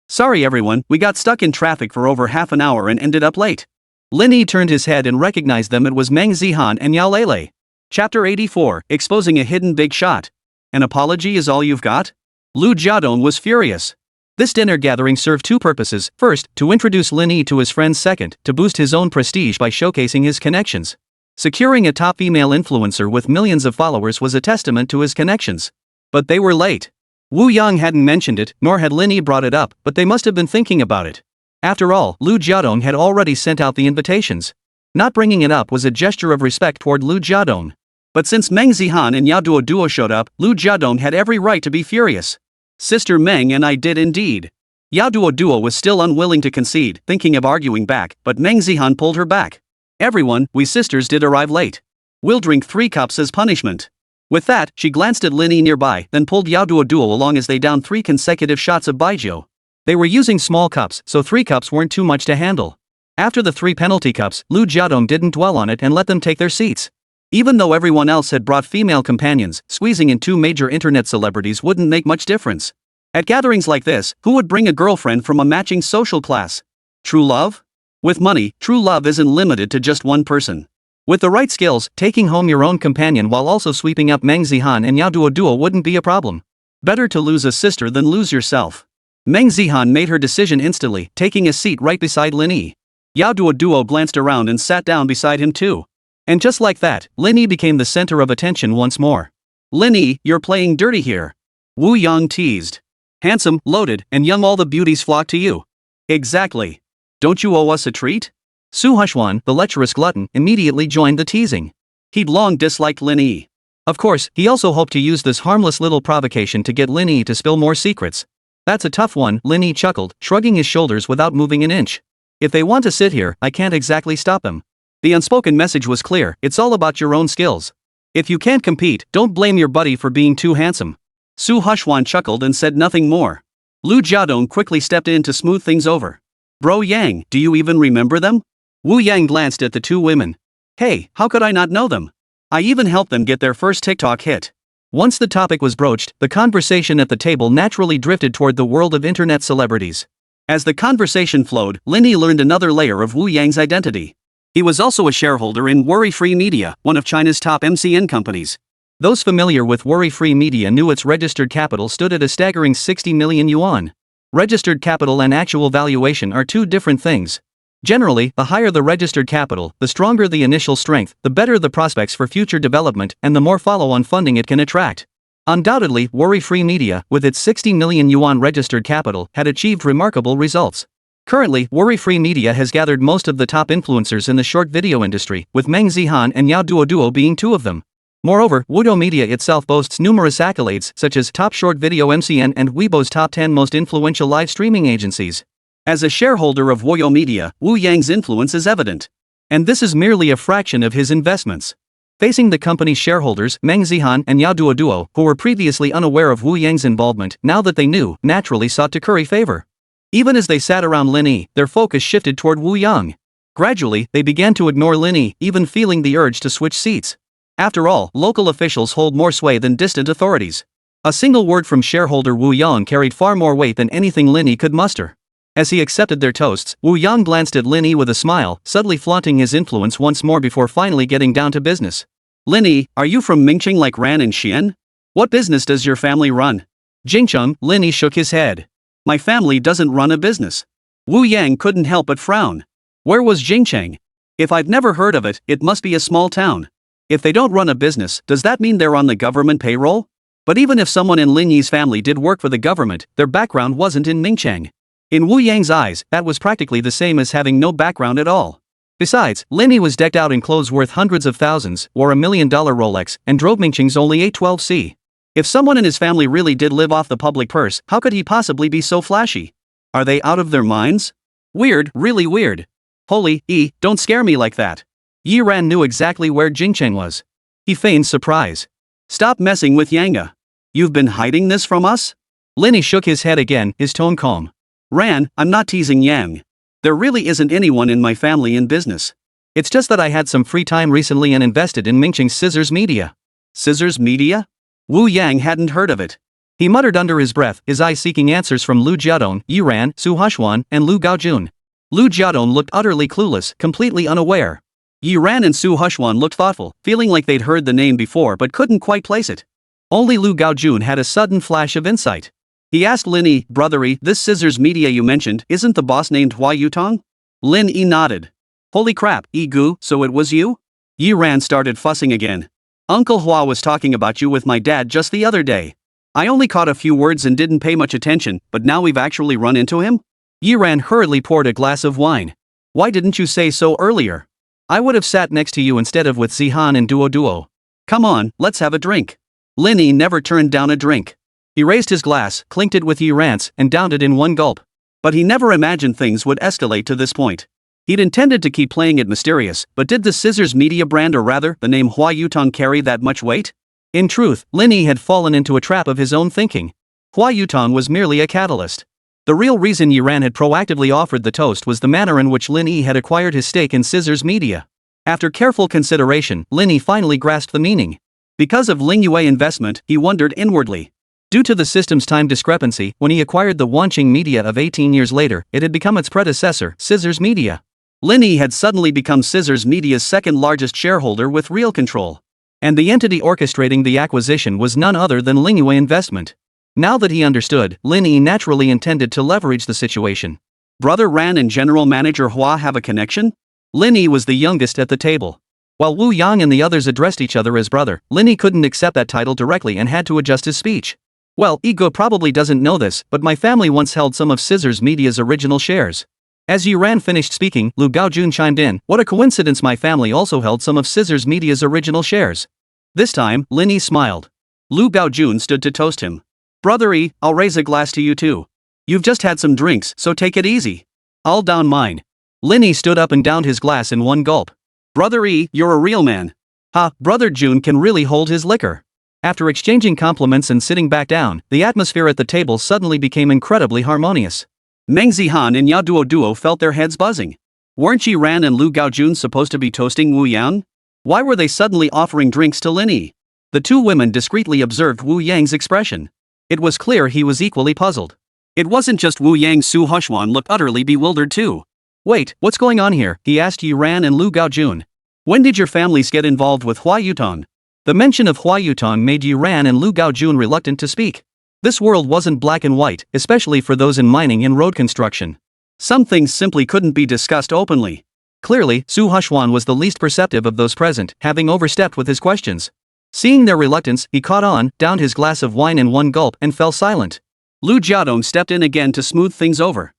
Sorry everyone, we got stuck in traffic for over half an hour and ended up late. Lin Yi turned his head and recognized them. It was Meng Zihan and Yao Lele. Chapter 84, Exposing a Hidden Big Shot. An apology is all you've got? Lu Jiadong was furious. This dinner gathering served 2 purposes. First, to introduce Lin Yi to his friends. Second, to boost his own prestige by showcasing his connections. Securing a top female influencer with millions of followers was a testament to his connections. But they were late. Wu Yang hadn't mentioned it, nor had Lin Yi brought it up, but they must have been thinking about it. After all, Lu Jiadong had already sent out the invitations. Not bringing it up was a gesture of respect toward Lu Jiadong. But since Meng Zihan and Yao Duo showed up, Lu Jiadong had every right to be furious. Sister Meng and I did indeed. Yao Duo was still unwilling to concede, thinking of arguing back, but Meng Zihan pulled her back. Everyone, we sisters did arrive late. We'll drink 3 cups as punishment. With that, she glanced at Lin Yi nearby, then pulled Yao Duo along as they downed 3 consecutive shots of baijiu. They were using small cups, so 3 cups weren't too much to handle. After the 3 penalty cups, Lu Jiadong didn't dwell on it and let them take their seats. Even though everyone else had brought female companions, squeezing in 2 major internet celebrities wouldn't make much difference. At gatherings like this, who would bring a girlfriend from a matching social class? True love? With money, true love isn't limited to just one person. With the right skills, taking home your own companion while also sweeping up Meng Zihan and Yao Duo wouldn't be a problem. Better to lose a sister than lose yourself. Meng Zihan made her decision instantly, taking a seat right beside Lin Yi. Yao Duo glanced around and sat down beside him too. And just like that, Lin Yi became the center of attention once more. Lin Yi, you're playing dirty here. Wu Yang teased. Handsome, loaded, and young, all the beauties flock to you. Exactly. Don't you owe us a treat? Su Huishuan, the lecherous glutton, immediately joined the teasing. He'd long disliked Lin Yi. Of course, he also hoped to use this harmless little provocation to get Lin Yi to spill more secrets. That's a tough one, Lin Yi chuckled, shrugging his shoulders without moving an inch. If they want to sit here, I can't exactly stop them. The unspoken message was clear, it's all about your own skills. If you can't compete, don't blame your buddy for being too handsome. Su Huishuan chuckled and said nothing more. Lu Jiadong quickly stepped in to smooth things over. Bro Yang, do you even remember them? Wu Yang glanced at the 2 women. Hey, how could I not know them? I even helped them get their first TikTok hit. Once the topic was broached, the conversation at the table naturally drifted toward the world of internet celebrities. As the conversation flowed, Lin Yi learned another layer of Wu Yang's identity. He was also a shareholder in Worry-Free Media, one of China's top MCN companies. Those familiar with Worry-Free Media knew its registered capital stood at a staggering 60 million yuan. Registered capital and actual valuation are 2 different things. Generally, the higher the registered capital, the stronger the initial strength, the better the prospects for future development, and the more follow-on funding it can attract. Undoubtedly, Worry-Free Media, with its 60 million yuan registered capital, had achieved remarkable results. Currently, Worry-Free Media has gathered most of the top influencers in the short video industry, with Meng Zihan and Yao Duo being 2 of them. Moreover, Weibo Media itself boasts numerous accolades such as Top Short Video MCN and Weibo's Top 10 Most Influential Live Streaming Agencies. As a shareholder of Weibo Media, Wu Yang's influence is evident. And this is merely a fraction of his investments. Facing the company's shareholders, Meng Zihan and Yao Duo, who were previously unaware of Wu Yang's involvement, now that they knew, naturally sought to curry favor. Even as they sat around Lin Yi, their focus shifted toward Wu Yang. Gradually, they began to ignore Lin Yi, even feeling the urge to switch seats. After all, local officials hold more sway than distant authorities. A single word from shareholder Wu Yang carried far more weight than anything Lin Yi could muster. As he accepted their toasts, Wu Yang glanced at Lin Yi with a smile, subtly flaunting his influence once more before finally getting down to business. Lin Yi, are you from Mingqing like Ran and Xian? What business does your family run? Jingcheng, Lin Yi shook his head. My family doesn't run a business. Wu Yang couldn't help but frown. Where was Jingcheng? If I've never heard of it, it must be a small town. If they don't run a business, does that mean they're on the government payroll? But even if someone in Lin Yi's family did work for the government, their background wasn't in Mingcheng. In Wu Yang's eyes, that was practically the same as having no background at all. Besides, Lin Yi was decked out in clothes worth hundreds of thousands, wore $1 million Rolex, and drove Mingcheng's only 812C. If someone in his family really did live off the public purse, how could he possibly be so flashy? Are they out of their minds? Weird, really weird. Holy, don't scare me like that. Yi Ran knew exactly where Jingcheng was. He feigned surprise. Stop messing with Yanga. You've been hiding this from us? Lin Yi shook his head again, his tone calm. Ran, I'm not teasing Yang. There really isn't anyone in my family in business. It's just that I had some free time recently and invested in Mingcheng's Scissors Media. Scissors Media? Wu Yang hadn't heard of it. He muttered under his breath, his eyes seeking answers from Lu Jiadong, Yi Ran, Su Huashuan, and Lu Gaojun. Lu Jiadong looked utterly clueless, completely unaware. Yi Ran and Su Huashuan looked thoughtful, feeling like they'd heard the name before but couldn't quite place it. Only Lu Gaojun had a sudden flash of insight. He asked Lin Yi, "Brothery, this Scissors Media you mentioned, isn't the boss named Hua Yutong?" Lin Yi nodded. Holy crap, Gu, so it was you? Yi Ran started fussing again. Uncle Hua was talking about you with my dad just the other day. I only caught a few words and didn't pay much attention, but now we've actually run into him? Yi Ran hurriedly poured a glass of wine. Why didn't you say so earlier? I would have sat next to you instead of with Zihan and Duo. Come on, let's have a drink. Lin Yi never turned down a drink. He raised his glass, clinked it with Yi Ran's, and downed it in one gulp. But he never imagined things would escalate to this point. He'd intended to keep playing it mysterious, but did the Scissors Media brand, or rather, the name Hua Yutong, carry that much weight? In truth, Lin Yi had fallen into a trap of his own thinking. Hua Yutong was merely a catalyst. The real reason Yi Ran had proactively offered the toast was the manner in which Lin Yi had acquired his stake in Scissors Media. After careful consideration, Lin Yi finally grasped the meaning. Because of Ling Yue investment, he wondered inwardly. Due to the system's time discrepancy, when he acquired the Wanqing Media of 18 years later, it had become its predecessor, Scissors Media. Lin Yi had suddenly become Scissors Media's second largest shareholder with real control. And the entity orchestrating the acquisition was none other than Ling Yue Investment. Now that he understood, Lin Yi naturally intended to leverage the situation. Brother Ran and General Manager Hua have a connection? Lin Yi was the youngest at the table. While Wu Yang and the others addressed each other as brother, Lin Yi couldn't accept that title directly and had to adjust his speech. Well, Ego probably doesn't know this, but my family once held some of Scissors Media's original shares. As Yi Ran finished speaking, Lu Gaojun chimed in, what a coincidence, my family also held some of Scissors Media's original shares. This time, Lin Yi smiled. Lu Gaojun stood to toast him. Brother Yi, I'll raise a glass to you too. You've just had some drinks, so take it easy. I'll down mine. Lin Yi stood up and downed his glass in one gulp. Brother Yi, you're a real man. Ha, Brother Jun can really hold his liquor. After exchanging compliments and sitting back down, the atmosphere at the table suddenly became incredibly harmonious. Meng Zihan and Ya Duo felt their heads buzzing. Weren't Yi Ran and Lu Gaojun supposed to be toasting Wu Yang? Why were they suddenly offering drinks to Lin Yi? The two women discreetly observed Wu Yang's expression. It was clear he was equally puzzled. It wasn't just Wu Yang. Su Huashuan looked utterly bewildered too. Wait, what's going on here? He asked Yi Ran and Lu Gaojun. When did your families get involved with Hua Yutong? The mention of Hua Yutong made Yi Ran and Lu Gaojun reluctant to speak. This world wasn't black and white, especially for those in mining and road construction. Some things simply couldn't be discussed openly. Clearly, Su Huashuan was the least perceptive of those present, having overstepped with his questions. Seeing their reluctance, he caught on, downed his glass of wine in one gulp, and fell silent. Lu Jiadong stepped in again to smooth things over.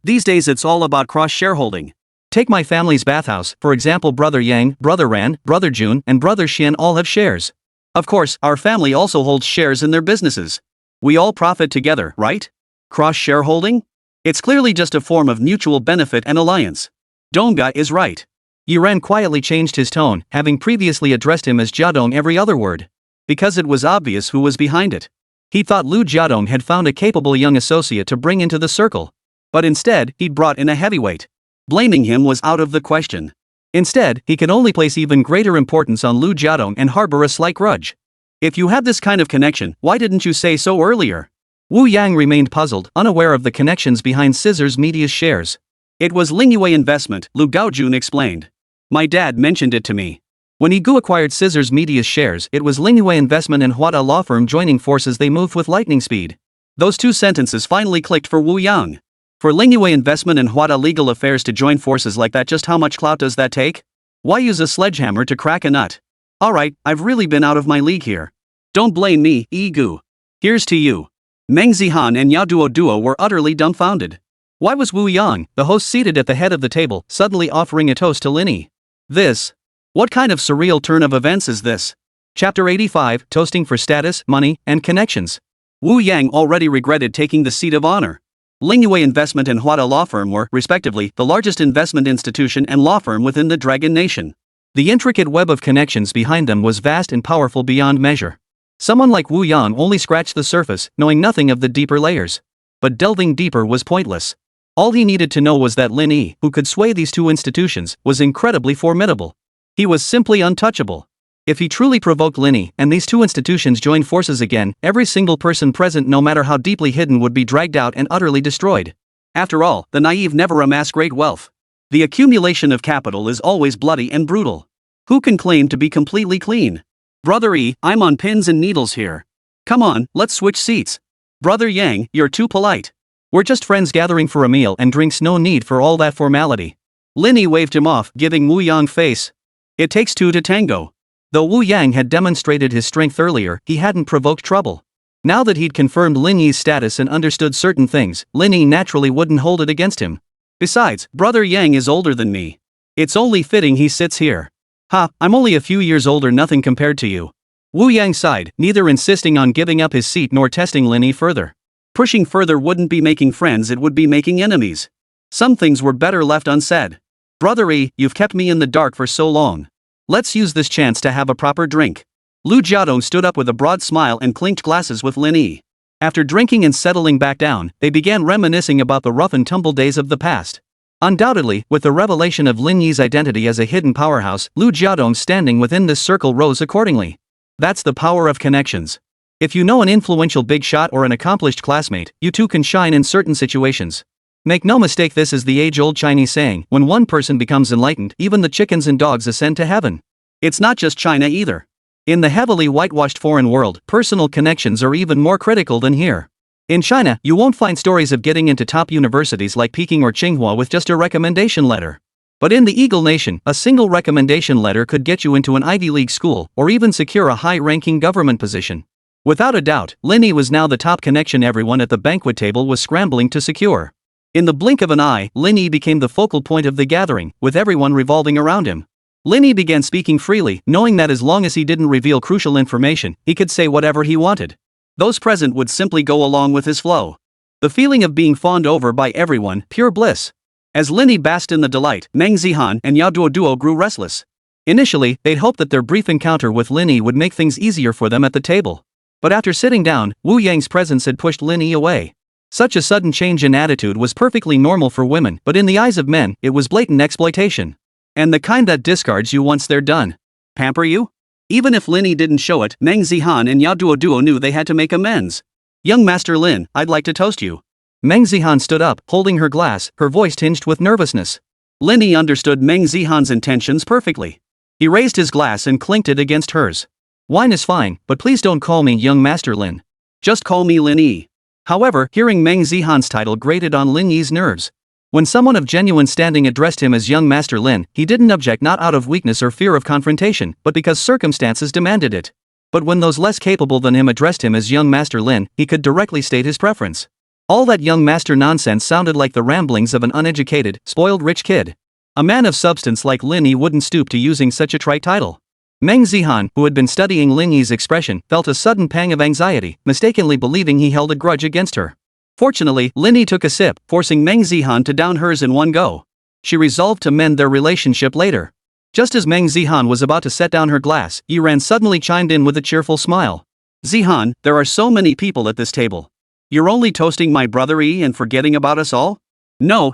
These days it's all about cross-shareholding. Take my family's bathhouse, for example. Brother Yang, Brother Ran, Brother Jun, and Brother Xian all have shares. Of course, our family also holds shares in their businesses. We all profit together, right? Cross-shareholding? It's clearly just a form of mutual benefit and alliance. Dongga is right. Yi Ran quietly changed his tone, having previously addressed him as Jiadong every other word. Because it was obvious who was behind it. He thought Lu Jiadong had found a capable young associate to bring into the circle. But instead, he'd brought in a heavyweight. Blaming him was out of the question. Instead, he could only place even greater importance on Lu Jiadong and harbor a slight grudge. If you have this kind of connection, why didn't you say so earlier? Wu Yang remained puzzled, unaware of the connections behind Scissors Media's shares. It was Lin Yi investment, Lu Gaojun explained. My dad mentioned it to me. When Yi Gu acquired Scissors Media's shares, it was Lin Yi investment and Huada law firm joining forces. They moved with lightning speed. Those two sentences finally clicked for Wu Yang. For Lin Yi investment and Huada legal affairs to join forces like that, just how much clout does that take? Why use a sledgehammer to crack a nut? Alright, I've really been out of my league here. Don't blame me, Yi Gu. Here's to you. Meng Zihan and Yao Duo were utterly dumbfounded. Why was Wu Yang, the host seated at the head of the table, suddenly offering a toast to Lin Yi? What kind of surreal turn of events is this? Chapter 85, Toasting for Status, Money, and Connections. Wu Yang already regretted taking the seat of honor. Lin Yi Investment and Huada Law Firm were, respectively, the largest investment institution and law firm within the Dragon Nation. The intricate web of connections behind them was vast and powerful beyond measure. Someone like Wu Yang only scratched the surface, knowing nothing of the deeper layers. But delving deeper was pointless. All he needed to know was that Lin Yi, who could sway these two institutions, was incredibly formidable. He was simply untouchable. If he truly provoked Lin Yi, and these two institutions joined forces again, every single person present, no matter how deeply hidden, would be dragged out and utterly destroyed. After all, the naive never amass great wealth. The accumulation of capital is always bloody and brutal. Who can claim to be completely clean? Brother Yi, I'm on pins and needles here. Come on, let's switch seats. Brother Yang, you're too polite. We're just friends gathering for a meal and drinks, no need for all that formality. Lin Yi waved him off, giving Wu Yang face. It takes two to tango. Though Wu Yang had demonstrated his strength earlier, he hadn't provoked trouble. Now that he'd confirmed Lin Yi's status and understood certain things, Lin Yi naturally wouldn't hold it against him. Besides, Brother Yang is older than me. It's only fitting he sits here. I'm only a few years older, nothing compared to you. Wu Yang sighed, neither insisting on giving up his seat nor testing Lin Yi further. Pushing further wouldn't be making friends, it would be making enemies. Some things were better left unsaid. Brother Yi, you've kept me in the dark for so long. Let's use this chance to have a proper drink. Lu Jiaodong stood up with a broad smile and clinked glasses with Lin Yi. After drinking and settling back down, they began reminiscing about the rough and tumble days of the past. Undoubtedly, with the revelation of Lin Yi's identity as a hidden powerhouse, Lu Jiaodong's standing within this circle rose accordingly. That's the power of connections. If you know an influential big shot or an accomplished classmate, you too can shine in certain situations. Make no mistake, this is the age-old Chinese saying, when one person becomes enlightened, even the chickens and dogs ascend to heaven. It's not just China either. In the heavily whitewashed foreign world, personal connections are even more critical than here. In China, you won't find stories of getting into top universities like Peking or Tsinghua with just a recommendation letter. But in the Eagle Nation, a single recommendation letter could get you into an Ivy League school, or even secure a high-ranking government position. Without a doubt, Lin Yi was now the top connection everyone at the banquet table was scrambling to secure. In the blink of an eye, Lin Yi became the focal point of the gathering, with everyone revolving around him. Lin Yi began speaking freely, knowing that as long as he didn't reveal crucial information, he could say whatever he wanted. Those present would simply go along with his flow. The feeling of being fawned over by everyone, pure bliss. As Lin Yi basked in the delight, Meng Zihan and Yao Duo grew restless. Initially, they'd hoped that their brief encounter with Lin Yi would make things easier for them at the table. But after sitting down, Wu Yang's presence had pushed Lin Yi away. Such a sudden change in attitude was perfectly normal for women, but in the eyes of men, it was blatant exploitation. And the kind that discards you once they're done. Pamper you? Even if Lin Yi didn't show it, Meng Zihan and Yao Duo knew they had to make amends. Young Master Lin, I'd like to toast you. Meng Zihan stood up, holding her glass, her voice tinged with nervousness. Lin Yi understood Meng Zihan's intentions perfectly. He raised his glass and clinked it against hers. Wine is fine, but please don't call me Young Master Lin. Just call me Lin Yi. However, hearing Meng Zihan's title grated on Lin Yi's nerves. When someone of genuine standing addressed him as Young Master Lin, he didn't object, not out of weakness or fear of confrontation, but because circumstances demanded it. But when those less capable than him addressed him as Young Master Lin, he could directly state his preference. All that young master nonsense sounded like the ramblings of an uneducated, spoiled rich kid. A man of substance like Lin Yi wouldn't stoop to using such a trite title. Meng Zihan, who had been studying Lin Yi's expression, felt a sudden pang of anxiety, mistakenly believing he held a grudge against her. Fortunately, Lin Yi took a sip, forcing Meng Zihan to down hers in one go. She resolved to mend their relationship later. Just as Meng Zihan was about to set down her glass, Yiran suddenly chimed in with a cheerful smile. Zihan, there are so many people at this table. You're only toasting my brother Yi and forgetting about us all? No.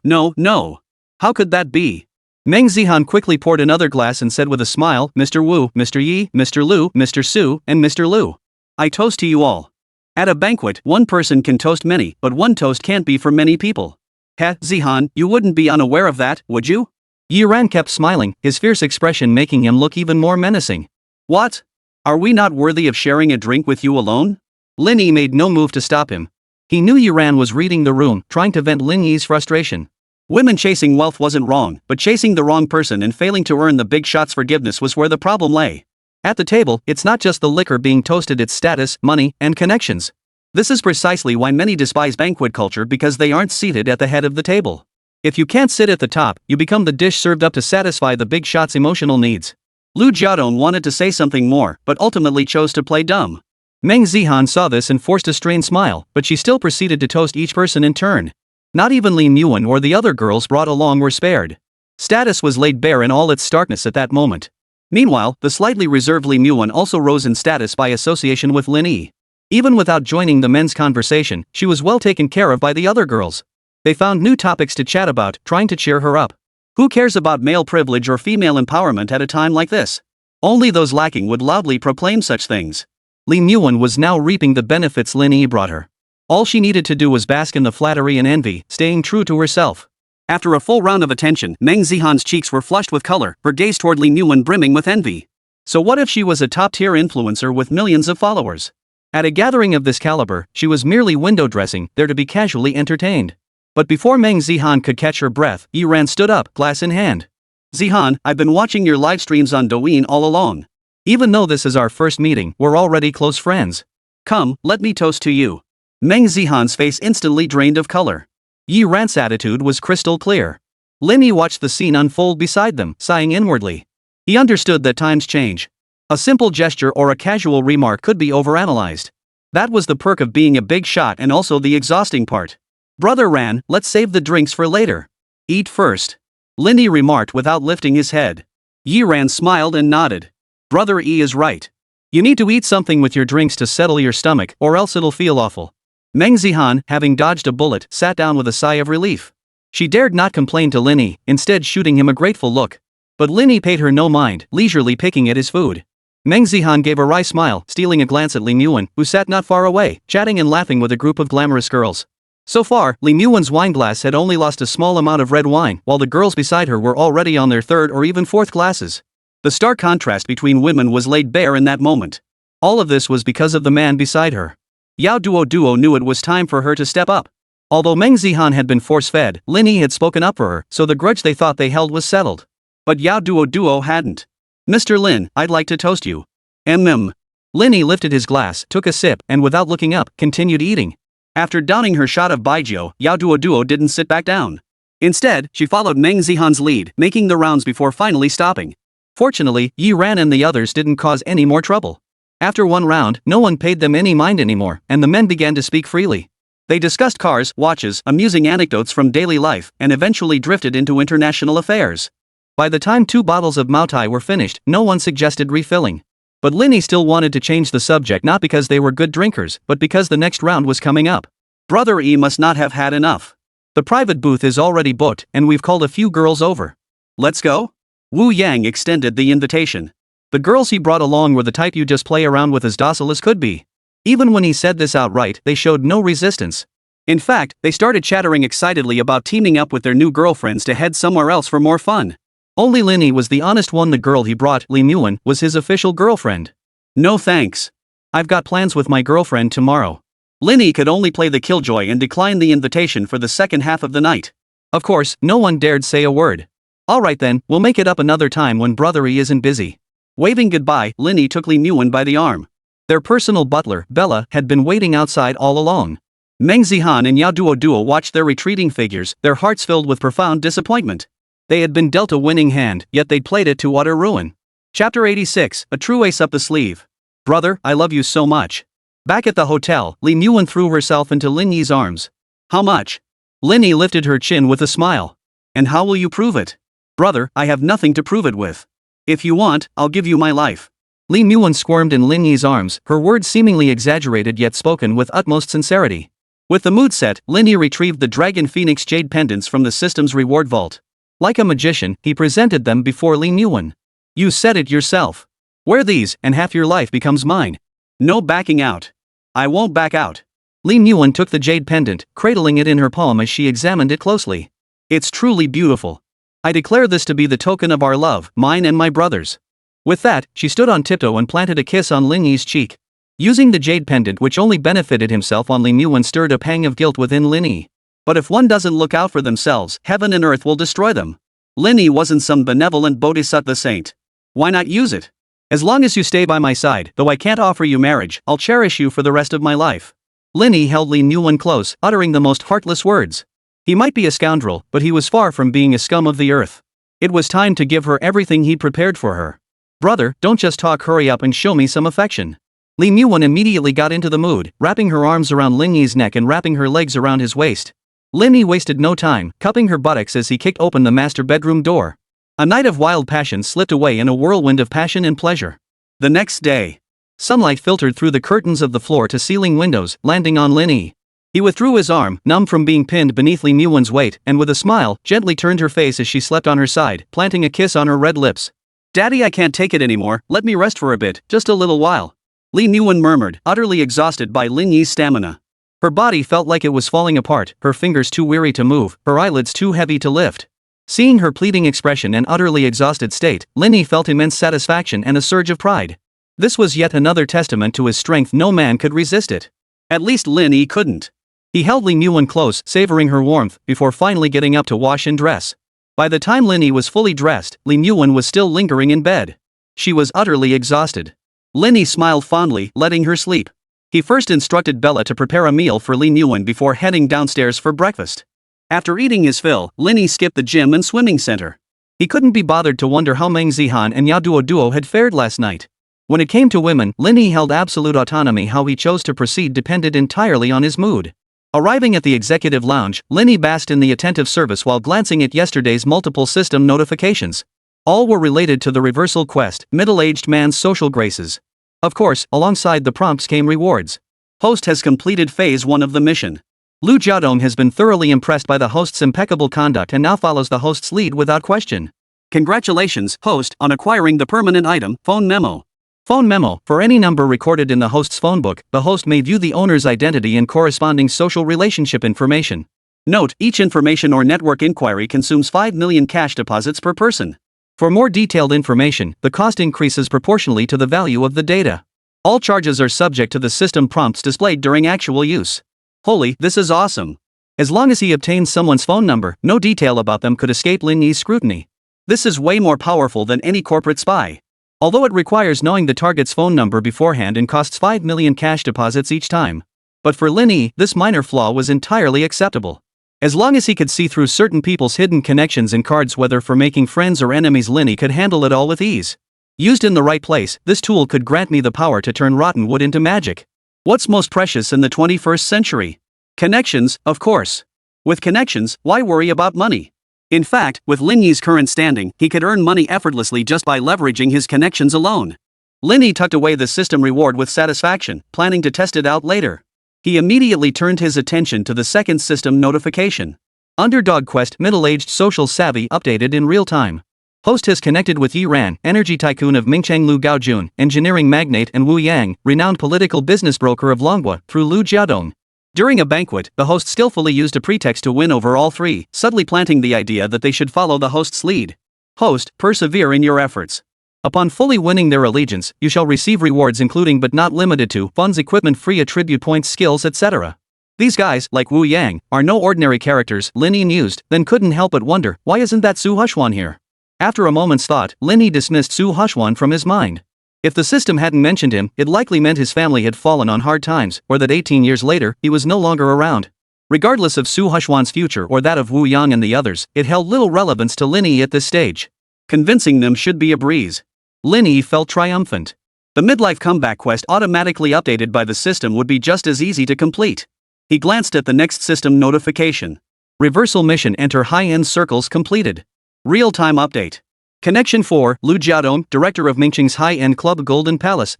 How could that be? Meng Zihan quickly poured another glass and said with a smile, Mr. Wu, Mr. Yi, Mr. Lu, Mr. Su, and Mr. Lu. I toast to you all. At a banquet, one person can toast many, but one toast can't be for many people. Heh, Zihan, you wouldn't be unaware of that, would you? Yi Ran kept smiling, his fierce expression making him look even more menacing. What? Are we not worthy of sharing a drink with you alone? Lin Yi made no move to stop him. He knew Yi Ran was reading the room, trying to vent Lin Yi's frustration. Women chasing wealth wasn't wrong, but chasing the wrong person and failing to earn the big shot's forgiveness was where the problem lay. At the table, it's not just the liquor being toasted, it's status, money, and connections. This is precisely why many despise banquet culture, because they aren't seated at the head of the table. If you can't sit at the top, you become the dish served up to satisfy the big shot's emotional needs. Lu Jiadong wanted to say something more, but ultimately chose to play dumb. Meng Zihan saw this and forced a strained smile, but she still proceeded to toast each person in turn. Not even Lin Yuan or the other girls brought along were spared. Status was laid bare in all its starkness at that moment. Meanwhile, the slightly reserved Li Muan also rose in status by association with Lin Yi. Even without joining the men's conversation, she was well taken care of by the other girls. They found new topics to chat about, trying to cheer her up. Who cares about male privilege or female empowerment at a time like this? Only those lacking would loudly proclaim such things. Lin Yuan was now reaping the benefits Lin Yi brought her. All she needed to do was bask in the flattery and envy, staying true to herself. After a full round of attention, Meng Zihan's cheeks were flushed with color, her gaze toward Lin Yuan brimming with envy. So what if she was a top-tier influencer with millions of followers? At a gathering of this caliber, she was merely window dressing, there to be casually entertained. But before Meng Zihan could catch her breath, Yi Ran stood up, glass in hand. Zihan, I've been watching your live streams on Douyin all along. Even though this is our first meeting, we're already close friends. Come, let me toast to you. Meng Zihan's face instantly drained of color. Yi Ran's attitude was crystal clear. Lin Yi watched the scene unfold beside them, sighing inwardly. He understood that times change. A simple gesture or a casual remark could be overanalyzed. That was the perk of being a big shot and also the exhausting part. Brother Ran, let's save the drinks for later. Eat first. Lin Yi remarked without lifting his head. Yi Ran smiled and nodded. Brother E is right. You need to eat something with your drinks to settle your stomach, or else it'll feel awful. Meng Zihan, having dodged a bullet, sat down with a sigh of relief. She dared not complain to Lin Yi, instead shooting him a grateful look. But Lin Yi paid her no mind, leisurely picking at his food. Meng Zihan gave a wry smile, stealing a glance at Lin Yuan, who sat not far away, chatting and laughing with a group of glamorous girls. So far, Lin Yuan's wineglass had only lost a small amount of red wine, while the girls beside her were already on their third or even fourth glasses. The stark contrast between women was laid bare in that moment. All of this was because of the man beside her. Yao Duo knew it was time for her to step up. Although Meng Zihan had been force-fed, Lin Yi had spoken up for her, so the grudge they thought they held was settled. But Yao Duo hadn't. Mr. Lin, I'd like to toast you. Lin Yi lifted his glass, took a sip, and without looking up, continued eating. After downing her shot of baijiu, Yao Duo didn't sit back down. Instead, she followed Meng Zihan's lead, making the rounds before finally stopping. Fortunately, Yi Ran and the others didn't cause any more trouble. After one round, no one paid them any mind anymore, and the men began to speak freely. They discussed cars, watches, amusing anecdotes from daily life, and eventually drifted into international affairs. By the time 2 bottles of Maotai were finished, no one suggested refilling. But Lin Yi still wanted to change the subject, not because they were good drinkers, but because the next round was coming up. Brother E must not have had enough. The private booth is already booked, and we've called a few girls over. Let's go? Wu Yang extended the invitation. The girls he brought along were the type you just play around with as docile as could be. Even when he said this outright, they showed no resistance. In fact, they started chattering excitedly about teaming up with their new girlfriends to head somewhere else for more fun. Only Lin Yi was the honest one. The girl he brought, Li Muan, was his official girlfriend. No thanks. I've got plans with my girlfriend tomorrow. Lin Yi could only play the killjoy and decline the invitation for the second half of the night. Of course, no one dared say a word. Alright then, we'll make it up another time when Brother E isn't busy. Waving goodbye, Lin Yi took Li Muan by the arm. Their personal butler, Bella, had been waiting outside all along. Meng Zihan and Yao Duo watched their retreating figures, their hearts filled with profound disappointment. They had been dealt a winning hand, yet they'd played it to utter ruin. Chapter 86, a true ace up the sleeve. Brother, I love you so much. Back at the hotel, Li Muan threw herself into Lin Yi's arms. How much? Lin Yi lifted her chin with a smile. And how will you prove it? Brother, I have nothing to prove it with. If you want, I'll give you my life. Li Muan squirmed in Lin Yi's arms, her words seemingly exaggerated yet spoken with utmost sincerity. With the mood set, Lin Yi retrieved the Dragon Phoenix jade pendants from the system's reward vault. Like a magician, he presented them before Li Muan. You said it yourself. Wear these, and half your life becomes mine. No backing out. I won't back out. Lin Yi took the jade pendant, cradling it in her palm as she examined it closely. It's truly beautiful. I declare this to be the token of our love, mine and my brother's. With that, she stood on tiptoe and planted a kiss on Lin Yi's cheek. Using the jade pendant which only benefited himself on Lin Yi stirred a pang of guilt within Lin Yi. But if one doesn't look out for themselves, heaven and earth will destroy them. Lin Yi wasn't some benevolent bodhisattva saint. Why not use it? As long as you stay by my side, though I can't offer you marriage, I'll cherish you for the rest of my life. Lin Yi held Lin Yi close, uttering the most heartless words. He might be a scoundrel, but he was far from being a scum of the earth. It was time to give her everything he'd prepared for her. Brother, don't just talk, hurry up and show me some affection. Lin Yi immediately got into the mood, wrapping her arms around Lin Yi's neck and wrapping her legs around his waist. Lin Yi wasted no time, cupping her buttocks as he kicked open the master bedroom door. A night of wild passion slipped away in a whirlwind of passion and pleasure. The next day, sunlight filtered through the curtains of the floor-to-ceiling windows, landing on Lin Yi. He withdrew his arm, numb from being pinned beneath Lin Yi's weight, and with a smile, gently turned her face as she slept on her side, planting a kiss on her red lips. Daddy, I can't take it anymore, let me rest for a bit, just a little while. Lin Yi murmured, utterly exhausted by Lin Yi's stamina. Her body felt like it was falling apart, her fingers too weary to move, her eyelids too heavy to lift. Seeing her pleading expression and utterly exhausted state, Lin Yi felt immense satisfaction and a surge of pride. This was yet another testament to his strength. No man could resist it. At least Lin Yi couldn't. He held Lin Yi close, savoring her warmth, before finally getting up to wash and dress. By the time Lin Yi was fully dressed, Lin Yi was still lingering in bed. She was utterly exhausted. Lin Yi smiled fondly, letting her sleep. He first instructed Bella to prepare a meal for Lin Yi before heading downstairs for breakfast. After eating his fill, Lin Yi skipped the gym and swimming center. He couldn't be bothered to wonder how Meng Zihan and Yaduo had fared last night. When it came to women, Lin Yi held absolute autonomy. How he chose to proceed depended entirely on his mood. Arriving at the executive lounge, Lin Yi basked in the attentive service while glancing at yesterday's multiple system notifications. All were related to the reversal quest, middle-aged man's social graces. Of course, alongside the prompts came rewards. Host has completed phase 1 of the mission. Lu Jiadong has been thoroughly impressed by the host's impeccable conduct and now follows the host's lead without question. Congratulations, host, on acquiring the permanent item, phone memo. Phone memo. For any number recorded in the host's phone book, the host may view the owner's identity and corresponding social relationship information. Note, each information or network inquiry consumes 5 million cash deposits per person. For more detailed information, the cost increases proportionally to the value of the data. All charges are subject to the system prompts displayed during actual use. Holy, this is awesome. As long as he obtains someone's phone number, no detail about them could escape Lin Yi's scrutiny. This is way more powerful than any corporate spy. Although it requires knowing the target's phone number beforehand and costs 5 million cash deposits each time. But for Lin Yi, this minor flaw was entirely acceptable. As long as he could see through certain people's hidden connections and cards, whether for making friends or enemies, Lin Yi could handle it all with ease. Used in the right place, this tool could grant me the power to turn rotten wood into magic. What's most precious in the 21st century? Connections, of course. With connections, why worry about money? In fact, with Lin Yi's current standing, he could earn money effortlessly just by leveraging his connections alone. Lin Yi tucked away the system reward with satisfaction, planning to test it out later. He immediately turned his attention to the second system notification. Underdog Quest Middle-Aged Social Savvy updated in real time. Host has connected with Yi Ran, energy tycoon of Mingcheng Lu Gaojun, engineering magnate, and Wu Yang, renowned political business broker of Longhua, through Lu Jiadong. During a banquet, the host skillfully used a pretext to win over all three, subtly planting the idea that they should follow the host's lead. Host, persevere in your efforts. Upon fully winning their allegiance, you shall receive rewards including but not limited to funds, equipment, free attribute points, skills, etc. These guys, like Wu Yang, are no ordinary characters, Lin Yi mused, then couldn't help but wonder, why isn't that Su Hushwan here? After a moment's thought, Lin Yi dismissed Su Hushwan from his mind. If the system hadn't mentioned him, it likely meant his family had fallen on hard times, or that 18 years later, he was no longer around. Regardless of Su Hushwan's future or that of Wu Yang and the others, it held little relevance to Lin Yi at this stage. Convincing them should be a breeze. Lin Yi felt triumphant. The midlife comeback quest automatically updated by the system would be just as easy to complete. He glanced at the next system notification. Reversal mission, enter high-end circles completed. Real-time update. Connection 4, Lu Jiadong, director of Mingcheng's high-end club Golden Palace.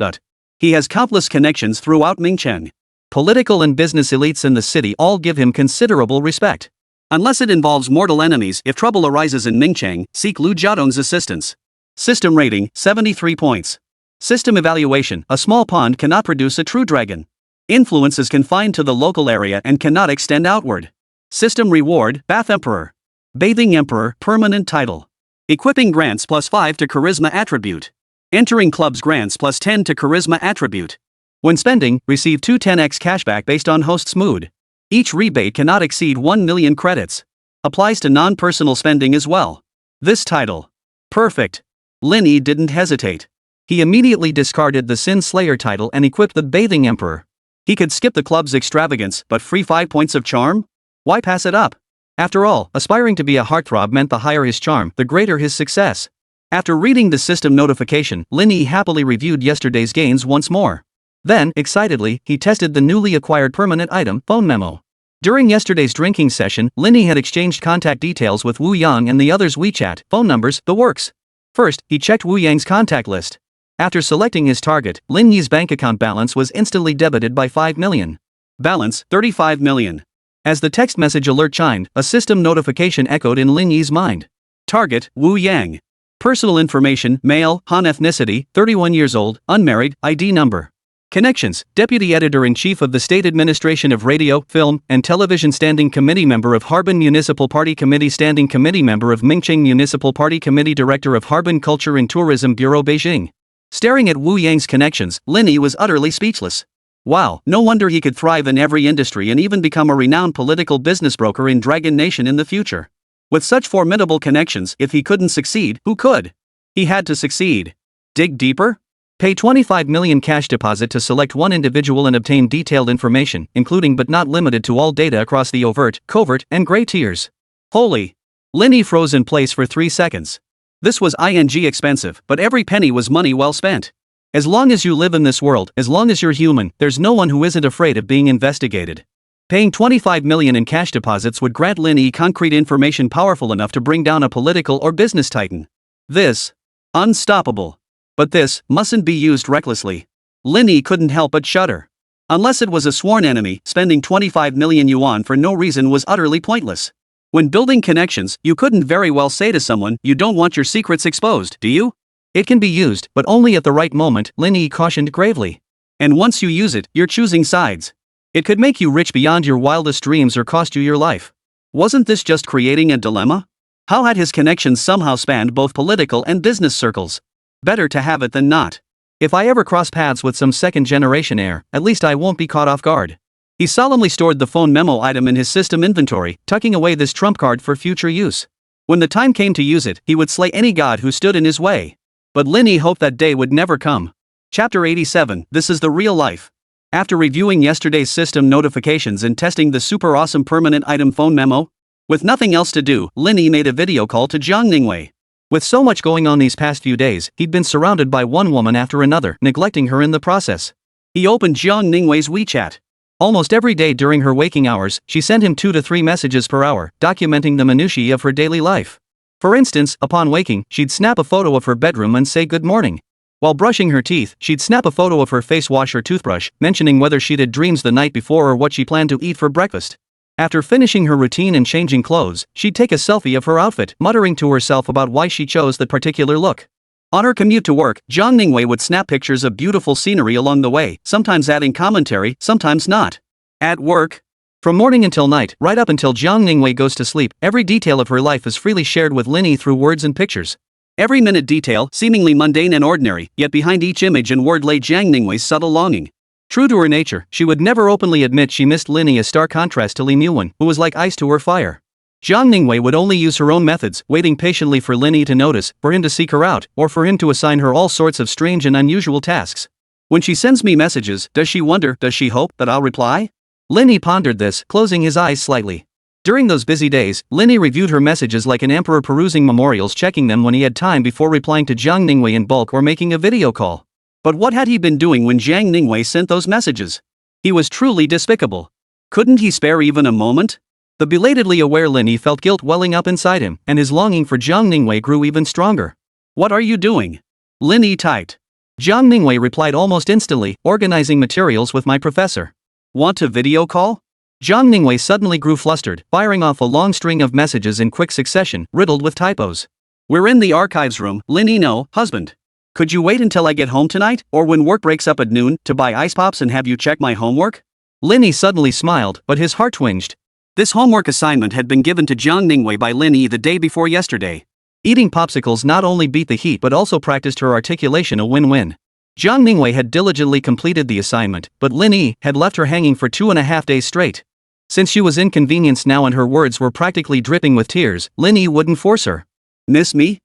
He has countless connections throughout Mingcheng. Political and business elites in the city all give him considerable respect. Unless it involves mortal enemies, if trouble arises in Mingcheng, seek Lu Jiadong's assistance. System rating, 73 points. System evaluation, a small pond cannot produce a true dragon. Influence is confined to the local area and cannot extend outward. System reward, Bath Emperor. Bathing Emperor, permanent title. Equipping grants +5 to charisma attribute. Entering clubs grants +10 to charisma attribute. When spending, receive 2 10x cashback based on host's mood. Each rebate cannot exceed 1 million credits. Applies to non-personal spending as well. This title. Perfect. Lin Yi didn't hesitate. He immediately discarded the Sin Slayer title and equipped the Bathing Emperor. He could skip the club's extravagance, but free 5 points of charm? Why pass it up? After all, aspiring to be a heartthrob meant the higher his charm, the greater his success. After reading the system notification, Lin Yi happily reviewed yesterday's gains once more. Then, excitedly, he tested the newly acquired permanent item, phone memo. During yesterday's drinking session, Lin Yi had exchanged contact details with Wu Yang and the others' WeChat, phone numbers, the works. First, he checked Wu Yang's contact list. After selecting his target, Lin Yi's bank account balance was instantly debited by 5 million. Balance, 35 million. As the text message alert chimed, a system notification echoed in Lin Yi's mind. Target, Wu Yang. Personal information, male, Han ethnicity, 31 years old, unmarried, ID number. Connections, Deputy Editor-in-Chief of the State Administration of Radio, Film, and Television, Standing Committee Member of Harbin Municipal Party Committee, Standing Committee Member of Mingqing Municipal Party Committee, Director of Harbin Culture and Tourism Bureau, Beijing. Staring at Wu Yang's connections, Lin Yi was utterly speechless. Wow, no wonder he could thrive in every industry and even become a renowned political business broker in Dragon Nation in the future. With such formidable connections, if he couldn't succeed, who could? He had to succeed. Dig deeper? Pay 25 million cash deposit to select one individual and obtain detailed information, including but not limited to all data across the overt, covert, and gray tiers. Holy! Lin Yi froze in place for 3 seconds. This was expensive, but every penny was money well spent. As long as you live in this world, as long as you're human, there's no one who isn't afraid of being investigated. Paying 25 million in cash deposits would grant Lin Yi concrete information powerful enough to bring down a political or business titan. This. Unstoppable. But this mustn't be used recklessly. Lin Yi couldn't help but shudder. Unless it was a sworn enemy, spending 25 million yuan for no reason was utterly pointless. When building connections, you couldn't very well say to someone, you don't want your secrets exposed, do you? It can be used, but only at the right moment, Lin Yi cautioned gravely. And once you use it, you're choosing sides. It could make you rich beyond your wildest dreams or cost you your life. Wasn't this just creating a dilemma? How had his connections somehow spanned both political and business circles? Better to have it than not. If I ever cross paths with some second-generation heir, at least I won't be caught off guard. He solemnly stored the phone memo item in his system inventory, tucking away this trump card for future use. When the time came to use it, he would slay any god who stood in his way. But Lin Yi hoped that day would never come. Chapter 87, This is the Real Life. After reviewing yesterday's system notifications and testing the super awesome permanent item phone memo, with nothing else to do, Lin Yi made a video call to Zhao Liwei. With so much going on these past few days, he'd been surrounded by one woman after another, neglecting her in the process. He opened Zhao Ningwei's WeChat. Almost every day during her waking hours, she sent him 2 to 3 messages per hour, documenting the minutiae of her daily life. For instance, upon waking, she'd snap a photo of her bedroom and say good morning. While brushing her teeth, she'd snap a photo of her face wash or toothbrush, mentioning whether she'd had dreams the night before or what she planned to eat for breakfast. After finishing her routine and changing clothes, she'd take a selfie of her outfit, muttering to herself about why she chose that particular look. On her commute to work, Zhao Liwei would snap pictures of beautiful scenery along the way, sometimes adding commentary, sometimes not. At work, from morning until night, right up until Zhao Liwei goes to sleep, every detail of her life is freely shared with Lin Yi through words and pictures. Every minute detail, seemingly mundane and ordinary, yet behind each image and word lay Zhao Ningwei's subtle longing. True to her nature, she would never openly admit she missed Lin Yi, a stark contrast to Li Muwen, who was like ice to her fire. Zhao Ningwei would only use her own methods, waiting patiently for Lin Yi to notice, for him to seek her out, or for him to assign her all sorts of strange and unusual tasks. When she sends me messages, does she wonder, does she hope that I'll reply? Lin Yi pondered this, closing his eyes slightly. During those busy days, Lin Yi reviewed her messages like an emperor perusing memorials, checking them when he had time before replying to Zhao Ningwei in bulk or making a video call. But what had he been doing when Zhao Ningwei sent those messages? He was truly despicable. Couldn't he spare even a moment? The belatedly aware Lin Yi felt guilt welling up inside him, and his longing for Zhao Ningwei grew even stronger. What are you doing? Lin Yi typed. Zhao Ningwei replied almost instantly, organizing materials with my professor. Want to video call? Zhao Ningwei suddenly grew flustered, firing off a long string of messages in quick succession, riddled with typos. We're in the archives room, Lin Yi, no, husband. Could you wait until I get home tonight, or when work breaks up at noon, to buy ice pops and have you check my homework? Lin Yi suddenly smiled, but his heart twinged. This homework assignment had been given to Zhao Liwei by Lin Yi the day before yesterday. Eating popsicles not only beat the heat but also practiced her articulation, a win-win. Zhao Liwei had diligently completed the assignment, but Lin Yi had left her hanging for 2.5 days straight. Since she was inconvenienced now and her words were practically dripping with tears, Lin Yi wouldn't force her. Miss me?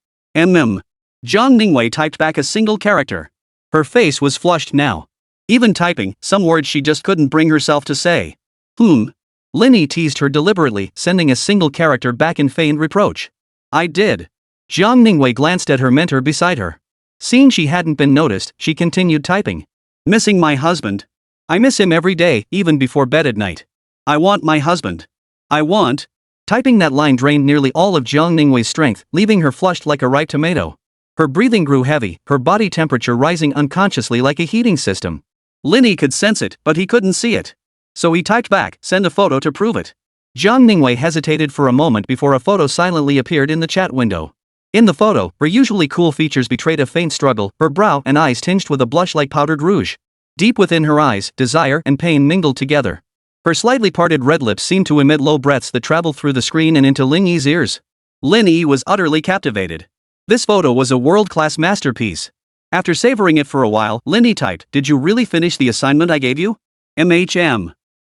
Zhao Liwei typed back a single character. Her face was flushed now. Even typing, some words she just couldn't bring herself to say. Lin Yi teased her deliberately, sending a single character back in feigned reproach. I did. Zhao Liwei glanced at her mentor beside her. Seeing she hadn't been noticed, she continued typing. Missing my husband. I miss him every day, even before bed at night. I want my husband. I want. Typing that line drained nearly all of Zhao Liwei's strength, leaving her flushed like a ripe tomato. Her breathing grew heavy, her body temperature rising unconsciously like a heating system. Lin Yi could sense it, but he couldn't see it. So he typed back, send a photo to prove it. Zhao Liwei hesitated for a moment before a photo silently appeared in the chat window. In the photo, her usually cool features betrayed a faint struggle, her brow and eyes tinged with a blush like powdered rouge. Deep within her eyes, desire and pain mingled together. Her slightly parted red lips seemed to emit low breaths that traveled through the screen and into Lin Yi's ears. Lin Yi was utterly captivated. This photo was a world-class masterpiece. After savoring it for a while, Lin Yi typed, did you really finish the assignment I gave you?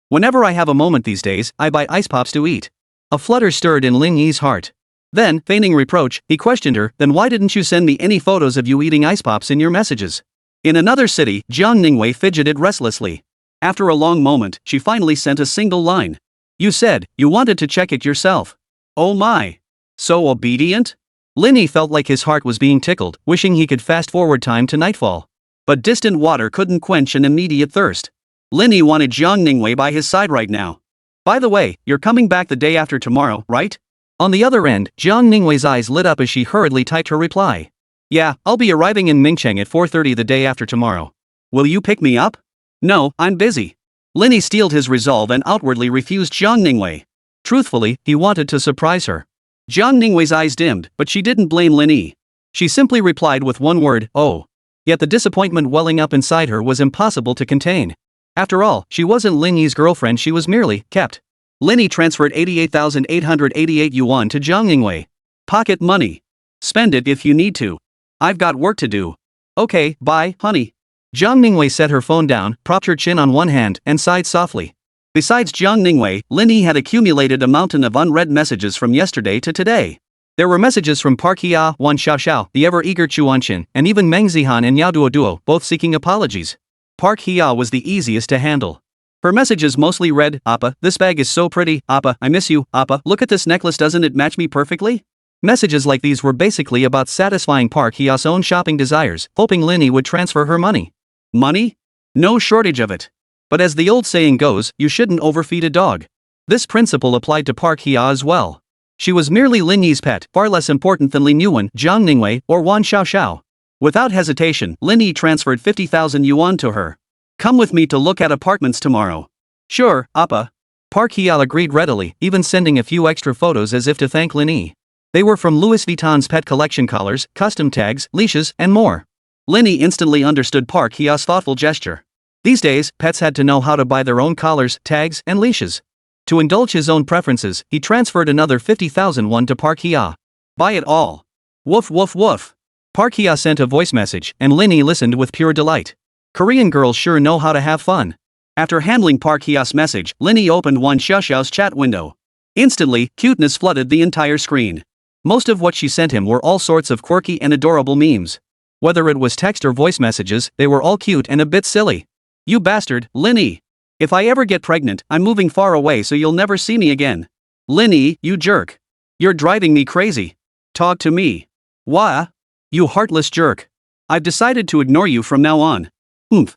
Whenever I have a moment these days, I buy ice pops to eat. A flutter stirred in Lin Yi's heart. Then, feigning reproach, he questioned her, then why didn't you send me any photos of you eating ice pops in your messages? In another city, Zhao Liwei fidgeted restlessly. After a long moment, she finally sent a single line. You said, you wanted to check it yourself. Oh my. So obedient? Lin Yi felt like his heart was being tickled, wishing he could fast forward time to nightfall. But distant water couldn't quench an immediate thirst. Lin Yi wanted Zhao Liwei by his side right now. By the way, you're coming back the day after tomorrow, right? On the other end, Zhao Liwei's eyes lit up as she hurriedly typed her reply. Yeah, I'll be arriving in Mingcheng at 4:30 the day after tomorrow. Will you pick me up? No, I'm busy. Lin Yi steeled his resolve and outwardly refused Zhao Liwei. Truthfully, he wanted to surprise her. Zhao Liwei's eyes dimmed, but she didn't blame Lin Yi. She simply replied with one word, oh. Yet the disappointment welling up inside her was impossible to contain. After all, she wasn't Lin Yi's girlfriend, she was merely kept. Lin Yi transferred 88,888 yuan to Zhao Liwei. Pocket money. Spend it if you need to. I've got work to do. Okay, bye, honey. Zhao Liwei set her phone down, propped her chin on one hand, and sighed softly. Besides Zhao Liwei, Lin Yi had accumulated a mountain of unread messages from yesterday to today. There were messages from Park Hia, Wan Xiaoxiao, the ever-eager Chuanqin, and even Meng Zihan and Yao Duoduo, both seeking apologies. Park Hia was the easiest to handle. Her messages mostly read, Appa, this bag is so pretty, Appa, I miss you, Appa, look at this necklace, doesn't it match me perfectly? Messages like these were basically about satisfying Park Hia's own shopping desires, hoping Lin Yi would transfer her money. Money? No shortage of it. But as the old saying goes, you shouldn't overfeed a dog. This principle applied to Park Hia as well. She was merely Lin Yi's pet, far less important than Lin Yuan, Zhao Liwei, or Wan Xiaoxiao. Without hesitation, Lin Yi transferred 50,000 yuan to her. Come with me to look at apartments tomorrow. Sure, Appa. Park Hia agreed readily, even sending a few extra photos as if to thank Lin Yi. They were from Louis Vuitton's pet collection collars, custom tags, leashes, and more. Lin Yi instantly understood Park Hia's thoughtful gesture. These days, pets had to know how to buy their own collars, tags, and leashes. To indulge his own preferences, he transferred another 50,000 won to Park Hia. Buy it all. Woof woof woof. Park Hia sent a voice message, and Lin Yi listened with pure delight. Korean girls sure know how to have fun. After handling Park Hia's message, Lin Yi opened Wan Xiaoxiao's chat window. Instantly, cuteness flooded the entire screen. Most of what she sent him were all sorts of quirky and adorable memes. Whether it was text or voice messages, they were all cute and a bit silly. You bastard, Lin Yi. If I ever get pregnant, I'm moving far away so you'll never see me again. Lin Yi, you jerk. You're driving me crazy. Talk to me. Wah? You heartless jerk. I've decided to ignore you from now on.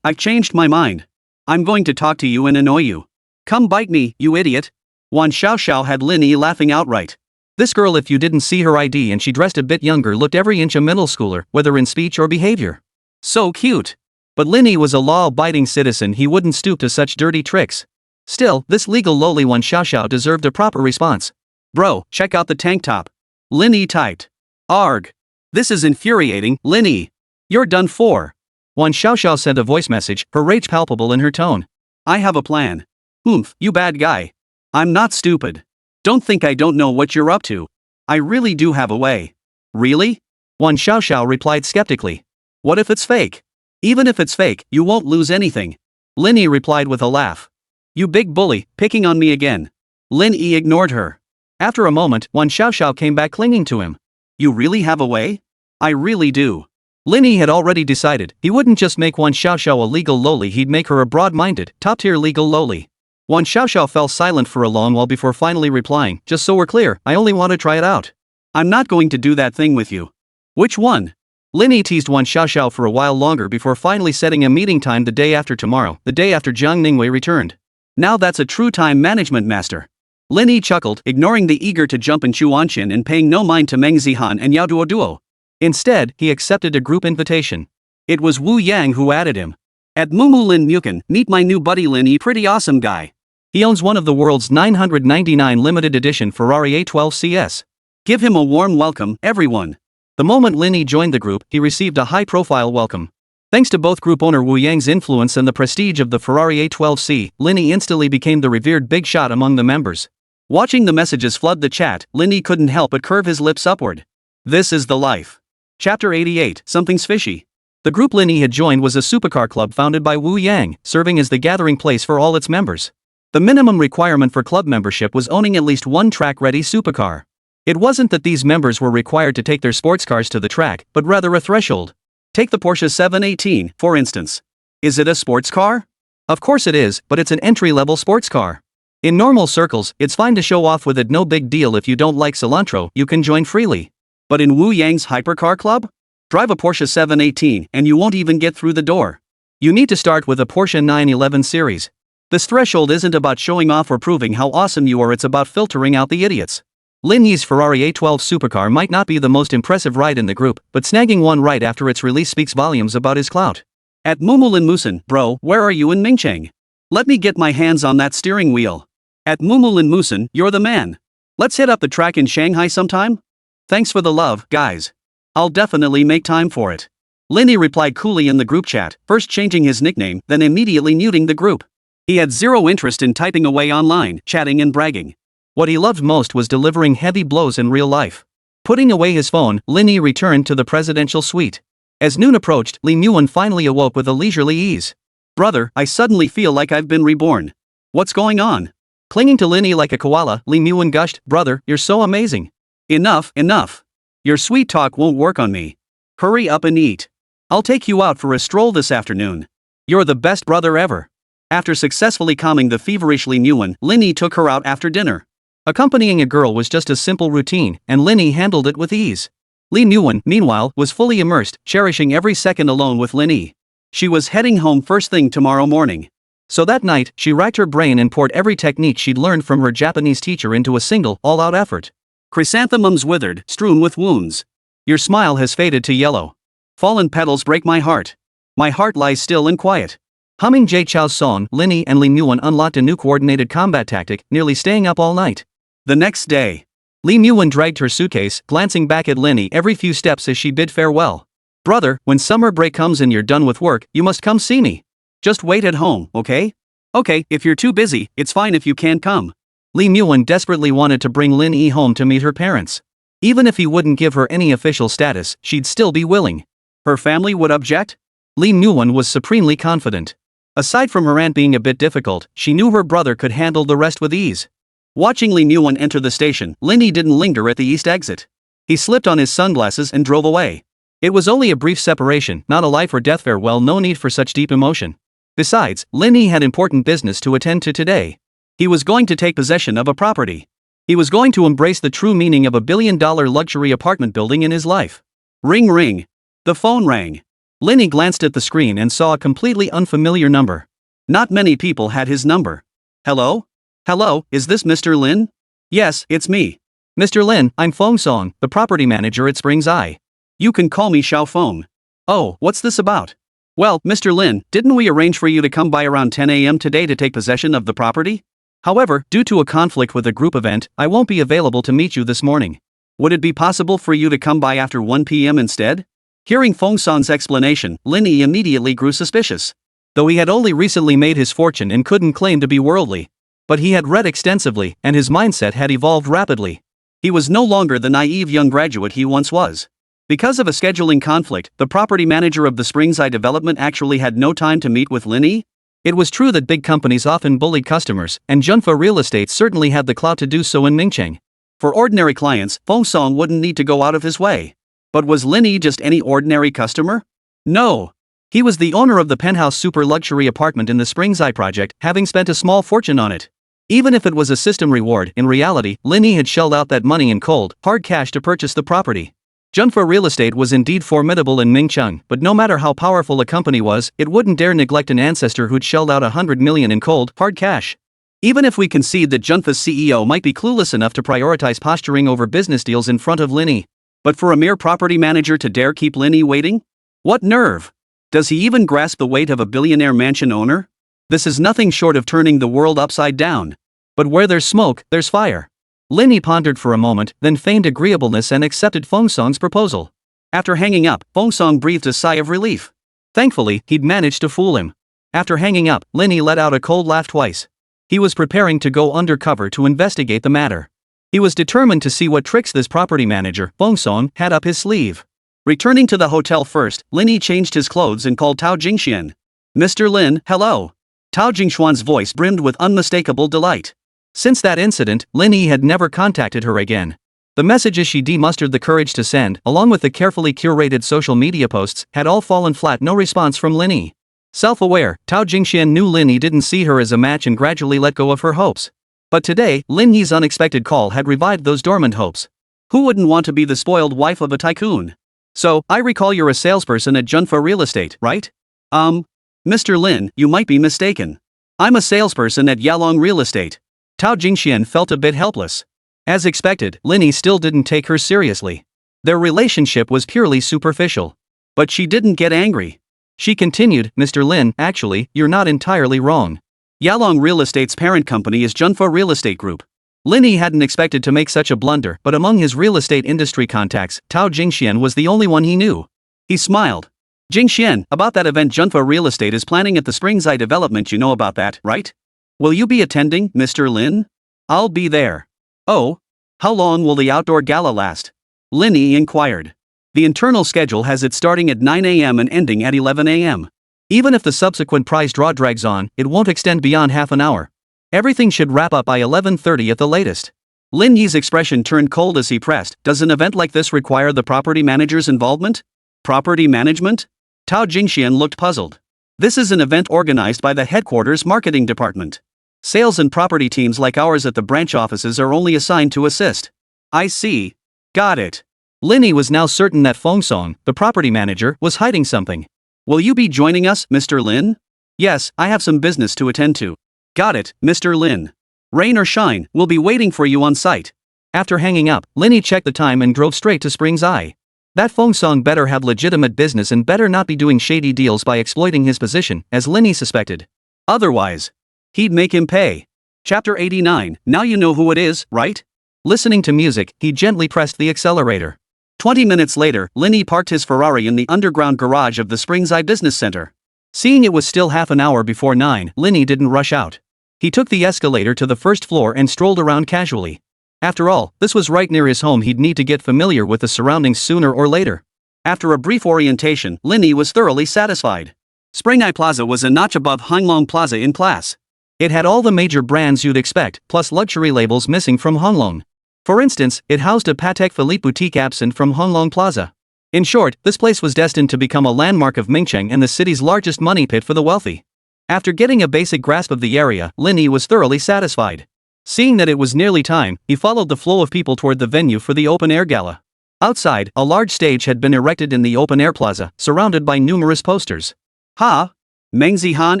I've changed my mind. I'm going to talk to you and annoy you. Come bite me, you idiot. Wan Xiaoxiao had Lin Yi laughing outright. This girl, if you didn't see her ID and she dressed a bit younger, looked every inch a middle schooler, whether in speech or behavior. So cute. But Lin Yi was a law-abiding citizen, he wouldn't stoop to such dirty tricks. Still, this legal lowly Wan Xiaoxiao deserved a proper response. Bro, check out the tank top. Lin Yi typed. Arg. This is infuriating, Lin Yi. You're done for. Wan Xiaoxiao sent a voice message, her rage palpable in her tone. I have a plan. Oomph, you bad guy. I'm not stupid. Don't think I don't know what you're up to. I really do have a way. Really? Wan Xiaoxiao replied skeptically. What if it's fake? Even if it's fake, you won't lose anything. Lin Yi replied with a laugh. You big bully, picking on me again. Lin Yi ignored her. After a moment, Wan Xiaoxiao came back clinging to him. You really have a way? I really do. Lin Yi had already decided, he wouldn't just make Wan Xiaoxiao a legal loli, he'd make her a broad-minded, top-tier legal loli. Wan Xiaoxiao fell silent for a long while before finally replying, just so we're clear, I only want to try it out. I'm not going to do that thing with you. Which one? Lin Yi teased Wan Xiaoxiao for a while longer before finally setting a meeting time the day after tomorrow, the day after Zhang Ningwei returned. Now that's a true time management master. Lin Yi chuckled, ignoring the eager to jump in Chuanqin and paying no mind to Meng Zihan and Yao Duo. Instead, he accepted a group invitation. It was Wu Yang who added him. At Mumu Lin Mukan, meet my new buddy Lin Yi, pretty awesome guy. He owns one of the world's 999 limited edition Ferrari A12 CS. Give him a warm welcome, everyone. The moment Lin Yi joined the group, he received a high-profile welcome. Thanks to both group owner Wu Yang's influence and the prestige of the Ferrari A12C, Lin Yi instantly became the revered big shot among the members. Watching the messages flood the chat, Lin Yi couldn't help but curve his lips upward. This is the life. Chapter 88, Something's Fishy. The group Lin Yi had joined was a supercar club founded by Wu Yang, serving as the gathering place for all its members. The minimum requirement for club membership was owning at least one track-ready supercar. It wasn't that these members were required to take their sports cars to the track, but rather a threshold. Take the Porsche 718, for instance. Is it a sports car? Of course it is, but it's an entry-level sports car. In normal circles, it's fine to show off with it, no big deal. If you don't like cilantro, you can join freely. But in Wu Yang's hypercar club? Drive a Porsche 718 and you won't even get through the door. You need to start with a Porsche 911 series. This threshold isn't about showing off or proving how awesome you are, it's about filtering out the idiots. Lin Yi's Ferrari A12 supercar might not be the most impressive ride in the group, but snagging one right after its release speaks volumes about his clout. At Mumulin Musan, bro, where are you in Mingcheng? Let me get my hands on that steering wheel. At Mumulin Musan, you're the man. Let's hit up the track in Shanghai sometime? Thanks for the love, guys. I'll definitely make time for it. Lin Yi replied coolly in the group chat, first changing his nickname, then immediately muting the group. He had zero interest in typing away online, chatting and bragging. What he loved most was delivering heavy blows in real life. Putting away his phone, Lin Yi returned to the presidential suite. As noon approached, Li Muan finally awoke with a leisurely ease. Brother, I suddenly feel like I've been reborn. What's going on? Clinging to Lin Yi like a koala, Li Muan gushed, brother, you're so amazing. Enough. Your sweet talk won't work on me. Hurry up and eat. I'll take you out for a stroll this afternoon. You're the best brother ever. After successfully calming the feverish Li Muan, Lin Yi took her out after dinner. Accompanying a girl was just a simple routine, and Lin Yi handled it with ease. Li Muan, meanwhile, was fully immersed, cherishing every second alone with Lin Yi. She was heading home first thing tomorrow morning. So that night, she racked her brain and poured every technique she'd learned from her Japanese teacher into a single, all-out effort. Chrysanthemums withered, strewn with wounds. Your smile has faded to yellow. Fallen petals break my heart. My heart lies still and quiet. Humming Jay Chow's song, Lin Yi and Li Muan unlocked a new coordinated combat tactic, nearly staying up all night. The next day, Li Muan dragged her suitcase, glancing back at Lin Yi every few steps as she bid farewell. Brother, when summer break comes and you're done with work, you must come see me. Just wait at home, okay? Okay, if you're too busy, it's fine if you can't come. Li Muan desperately wanted to bring Lin Yi home to meet her parents. Even if he wouldn't give her any official status, she'd still be willing. Her family would object? Li Muan was supremely confident. Aside from her aunt being a bit difficult, she knew her brother could handle the rest with ease. Watching Li Muan enter the station, Lin Yi didn't linger at the east exit. He slipped on his sunglasses and drove away. It was only a brief separation, not a life or death farewell, no need for such deep emotion. Besides, Lin Yi had important business to attend to today. He was going to take possession of a property. He was going to embrace the true meaning of a billion-dollar luxury apartment building in his life. Ring ring. The phone rang. Lin Yi glanced at the screen and saw a completely unfamiliar number. Not many people had his number. Hello? Hello, is this Mr. Lin? Yes, it's me. Mr. Lin, I'm Feng Song, the property manager at Springs Eye. You can call me Xiao Feng. Oh, what's this about? Well, Mr. Lin, didn't we arrange for you to come by around 10 a.m. today to take possession of the property? However, due to a conflict with a group event, I won't be available to meet you this morning. Would it be possible for you to come by after 1 p.m. instead? Hearing Feng Song's explanation, Lin Yi immediately grew suspicious. Though he had only recently made his fortune and couldn't claim to be worldly. But he had read extensively, and his mindset had evolved rapidly. He was no longer the naive young graduate he once was. Because of a scheduling conflict, the property manager of the Springside development actually had no time to meet with Lin Yi. It was true that big companies often bullied customers, and Junfa Real Estate certainly had the clout to do so in Ningcheng. For ordinary clients, Feng Song wouldn't need to go out of his way. But was Lin Yi just any ordinary customer? No. He was the owner of the penthouse super luxury apartment in the Springside project, having spent a small fortune on it. Even if it was a system reward, in reality, Lin Yi had shelled out that money in cold, hard cash to purchase the property. Junfa Real Estate was indeed formidable in Ningcheng, but no matter how powerful a company was, it wouldn't dare neglect an ancestor who'd shelled out 100 million in cold, hard cash. Even if we concede that Junfa's CEO might be clueless enough to prioritize posturing over business deals in front of Lin Yi. But for a mere property manager to dare keep Lin Yi waiting? What nerve! Does he even grasp the weight of a billionaire mansion owner? This is nothing short of turning the world upside down. But where there's smoke, there's fire. Lin Yi pondered for a moment, then feigned agreeableness and accepted Feng Song's proposal. After hanging up, Feng Song breathed a sigh of relief. Thankfully, he'd managed to fool him. After hanging up, Lin Yi let out a cold laugh twice. He was preparing to go undercover to investigate the matter. He was determined to see what tricks this property manager, Feng Song, had up his sleeve. Returning to the hotel first, Lin Yi changed his clothes and called Tao Jingxian. Mr. Lin, hello. Tao Jingxuan's voice brimmed with unmistakable delight. Since that incident, Lin Yi had never contacted her again. The messages she mustered the courage to send, along with the carefully curated social media posts, had all fallen flat. No response from Lin Yi. Self-aware, Tao Jingxian knew Lin Yi didn't see her as a match and gradually let go of her hopes. But today, Lin Yi's unexpected call had revived those dormant hopes. Who wouldn't want to be the spoiled wife of a tycoon? So, I recall you're a salesperson at Junfa Real Estate, right? Mr. Lin, you might be mistaken. I'm a salesperson at Yalong Real Estate. Tao Jingxian felt a bit helpless. As expected, Lin Yi still didn't take her seriously. Their relationship was purely superficial. But she didn't get angry. She continued, Mr. Lin, actually, you're not entirely wrong. Yalong Real Estate's parent company is Junfa Real Estate Group. Lin Yi hadn't expected to make such a blunder, but among his real estate industry contacts, Tao Jingxian was the only one he knew. He smiled. Jingxian, about that event Junfa Real Estate is planning at the Springside development, you know about that, right? Will you be attending, Mr. Lin? I'll be there. Oh? How long will the outdoor gala last? Lin Yi inquired. The internal schedule has it starting at 9 a.m. and ending at 11 a.m. Even if the subsequent prize draw drags on, it won't extend beyond half an hour. Everything should wrap up by 11:30 at the latest. Lin Yi's expression turned cold as he pressed, does an event like this require the property manager's involvement? Property management? Tao Jingxian looked puzzled. This is an event organized by the headquarters marketing department. Sales and property teams like ours at the branch offices are only assigned to assist. I see. Got it. Lin Yi was now certain that Feng Song, the property manager, was hiding something. Will you be joining us, Mr. Lin? Yes, I have some business to attend to. Got it, Mr. Lin. Rain or shine, we'll be waiting for you on site. After hanging up, Lin Yi checked the time and drove straight to Springside. That Feng Song better have legitimate business and better not be doing shady deals by exploiting his position, as Lin Yi suspected. Otherwise, he'd make him pay. Chapter 89, now you know who it is, right? Listening to music, he gently pressed the accelerator. 20 minutes later, Lin Yi parked his Ferrari in the underground garage of the Springside Business Center. Seeing it was still half an hour before 9, Lin Yi didn't rush out. He took the escalator to the first floor and strolled around casually. After all, this was right near his home, he'd need to get familiar with the surroundings sooner or later. After a brief orientation, Lin Yi was thoroughly satisfied. Springside Plaza was a notch above Hanglong Plaza in class. It had all the major brands you'd expect, plus luxury labels missing from Hanglong. For instance, it housed a Patek Philippe boutique absent from Hanglong Plaza. In short, this place was destined to become a landmark of Ningcheng and the city's largest money pit for the wealthy. After getting a basic grasp of the area, Lin Yi was thoroughly satisfied. Seeing that it was nearly time, he followed the flow of people toward the venue for the open-air gala. Outside, a large stage had been erected in the open-air plaza, surrounded by numerous posters. Ha! Meng Zihan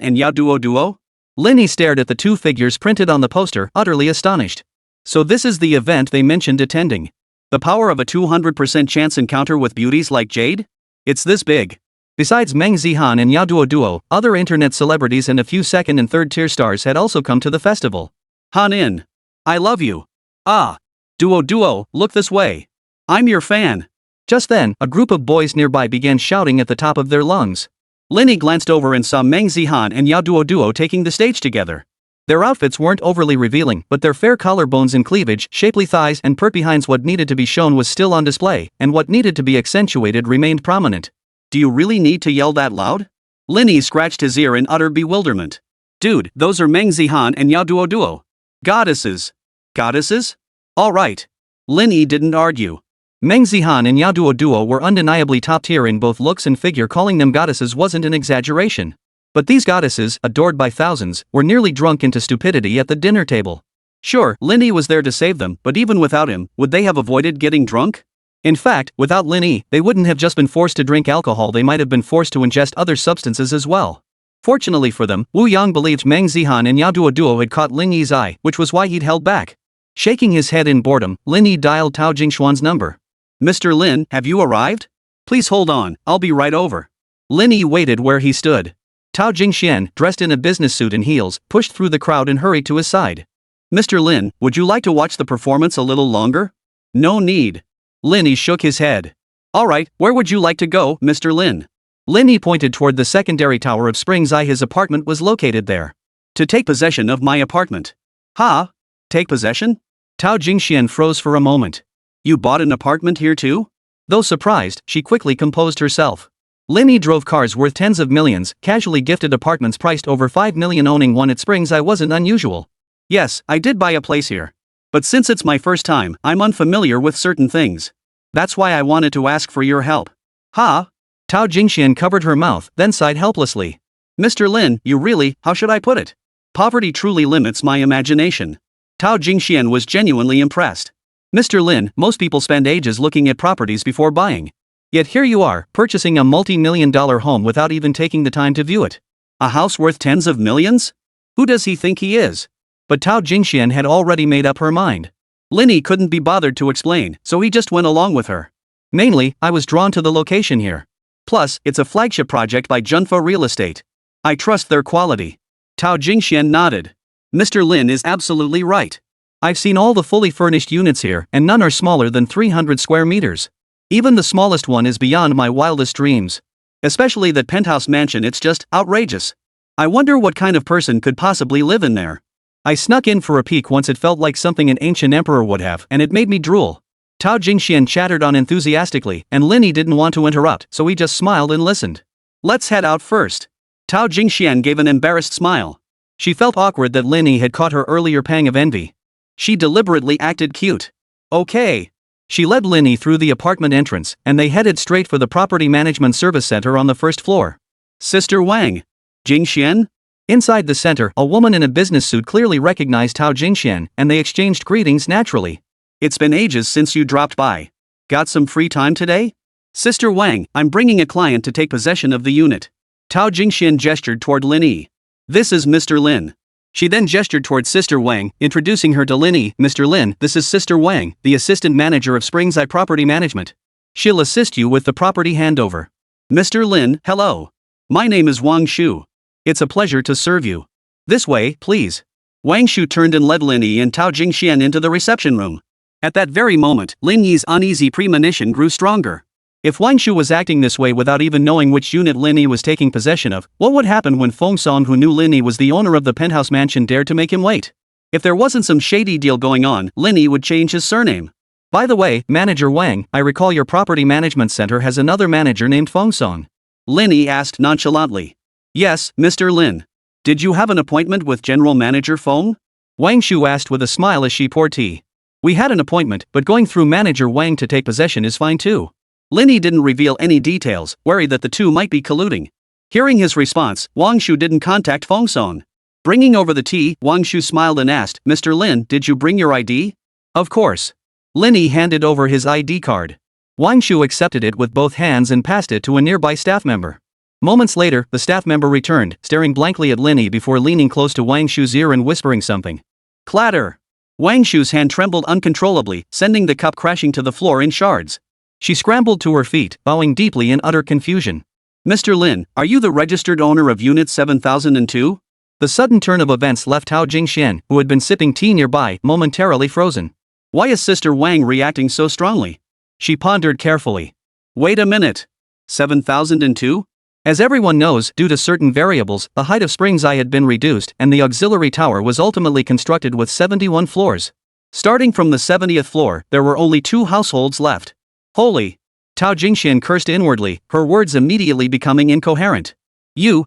and Yao Duo? Lin Yi stared at the two figures printed on the poster, utterly astonished. So this is the event they mentioned attending. The power of a 200% chance encounter with beauties like Jade? It's this big. Besides Meng Zihan and Yao Duo, other internet celebrities and a few second and third tier stars had also come to the festival. Han In. I love you. Ah. Duo, look this way. I'm your fan. Just then, a group of boys nearby began shouting at the top of their lungs. Lin Yi glanced over and saw Meng Zihan and Yao Duo taking the stage together. Their outfits weren't overly revealing, but their fair collarbones and cleavage, shapely thighs and pert behinds, what needed to be shown was still on display, and what needed to be accentuated remained prominent. Do you really need to yell that loud? Lin Yi scratched his ear in utter bewilderment. Dude, those are Meng Zihan and Yao Duo. Goddesses. Goddesses? Alright. Lin Yi didn't argue. Meng Zihan and Yao Duo were undeniably top tier in both looks and figure. Calling them goddesses wasn't an exaggeration. But these goddesses, adored by thousands, were nearly drunk into stupidity at the dinner table. Sure, Lin Yi was there to save them, but even without him, would they have avoided getting drunk? In fact, without Lin Yi, they wouldn't have just been forced to drink alcohol, they might have been forced to ingest other substances as well. Fortunately for them, Wu Yang believed Meng Zihan and Yao Duo had caught Lin Yi's eye, which was why he'd held back. Shaking his head in boredom, Lin Yi dialed Tao Jingshuan's number. Mr. Lin, have you arrived? Please hold on, I'll be right over. Lin Yi waited where he stood. Tao Jingxian, dressed in a business suit and heels, pushed through the crowd and hurried to his side. Mr. Lin, would you like to watch the performance a little longer? No need. Lin Yi shook his head. Alright, where would you like to go, Mr. Lin? Lin Yi pointed toward the secondary tower of Springs Eye. His apartment was located there. To take possession of my apartment. Ha? Take possession? Tao Jingxian froze for a moment. You bought an apartment here too? Though surprised, she quickly composed herself. Lin Yi drove cars worth tens of millions, casually gifted apartments priced over 5 million. Owning one at Springs Eye wasn't unusual. Yes, I did buy a place here. But since it's my first time, I'm unfamiliar with certain things. That's why I wanted to ask for your help. Ha? Tao Jingxian covered her mouth, then sighed helplessly. Mr. Lin, you really, how should I put it? Poverty truly limits my imagination. Tao Jingxian was genuinely impressed. Mr. Lin, most people spend ages looking at properties before buying. Yet here you are, purchasing a multi-million-dollar home without even taking the time to view it. A house worth tens of millions? Who does he think he is? But Tao Jingxian had already made up her mind. Lin Yi couldn't be bothered to explain, so he just went along with her. Mainly, I was drawn to the location here. Plus, it's a flagship project by Junfa Real Estate. I trust their quality. Tao Jingxian nodded. Mr. Lin is absolutely right. I've seen all the fully furnished units here, and none are smaller than 300 square meters. Even the smallest one is beyond my wildest dreams. Especially that penthouse mansion, it's just outrageous. I wonder what kind of person could possibly live in there. I snuck in for a peek once. It felt like something an ancient emperor would have, and it made me drool. Tao Jingxian chattered on enthusiastically, and Lin Yi didn't want to interrupt, so he just smiled and listened. Let's head out first. Tao Jingxian gave an embarrassed smile. She felt awkward that Lin Yi had caught her earlier pang of envy. She deliberately acted cute. Okay. She led Lin Yi through the apartment entrance, and they headed straight for the Property Management Service Center on the first floor. Sister Wang. Jingxian? Inside the center, a woman in a business suit clearly recognized Tao Jingxian, and they exchanged greetings naturally. It's been ages since you dropped by. Got some free time today? Sister Wang, I'm bringing a client to take possession of the unit. Tao Jingxian gestured toward Lin Yi. This is Mr. Lin. She then gestured toward Sister Wang, introducing her to Lin Yi. Mr. Lin, this is Sister Wang, the assistant manager of Springs Eye Property Management. She'll assist you with the property handover. Mr. Lin, hello. My name is Wang Shu. It's a pleasure to serve you. This way, please. Wang Shu turned and led Lin Yi and Tao Jingxian into the reception room. At that very moment, Lin Yi's uneasy premonition grew stronger. If Wang Shu was acting this way without even knowing which unit Lin Yi was taking possession of, what would happen when Feng Song, who knew Lin Yi was the owner of the penthouse mansion, dared to make him wait? If there wasn't some shady deal going on, Lin Yi would change his surname. By the way, Manager Wang, I recall your property management center has another manager named Feng Song. Lin Yi asked nonchalantly. Yes, Mr. Lin. Did you have an appointment with General Manager Feng? Wang Shu asked with a smile as she poured tea. We had an appointment, but going through Manager Wang to take possession is fine too. Lin Yi didn't reveal any details, worried that the two might be colluding. Hearing his response, Wang Shu didn't contact Feng Song. Bringing over the tea, Wang Shu smiled and asked, Mr. Lin, did you bring your ID? Of course. Lin Yi handed over his ID card. Wang Shu accepted it with both hands and passed it to a nearby staff member. Moments later, the staff member returned, staring blankly at Lin Yi before leaning close to Wang Shu's ear and whispering something. Clatter! Wang Shu's hand trembled uncontrollably, sending the cup crashing to the floor in shards. She scrambled to her feet, bowing deeply in utter confusion. Mr. Lin, are you the registered owner of Unit 7002? The sudden turn of events left Tao Jingxian, who had been sipping tea nearby, momentarily frozen. Why is Sister Wang reacting so strongly? She pondered carefully. Wait a minute. 7,002? As everyone knows, due to certain variables, the height of Spring's Eye had been reduced and the auxiliary tower was ultimately constructed with 71 floors. Starting from the 70th floor, there were only 2 households left. Holy! Tao Jingxian cursed inwardly, her words immediately becoming incoherent. You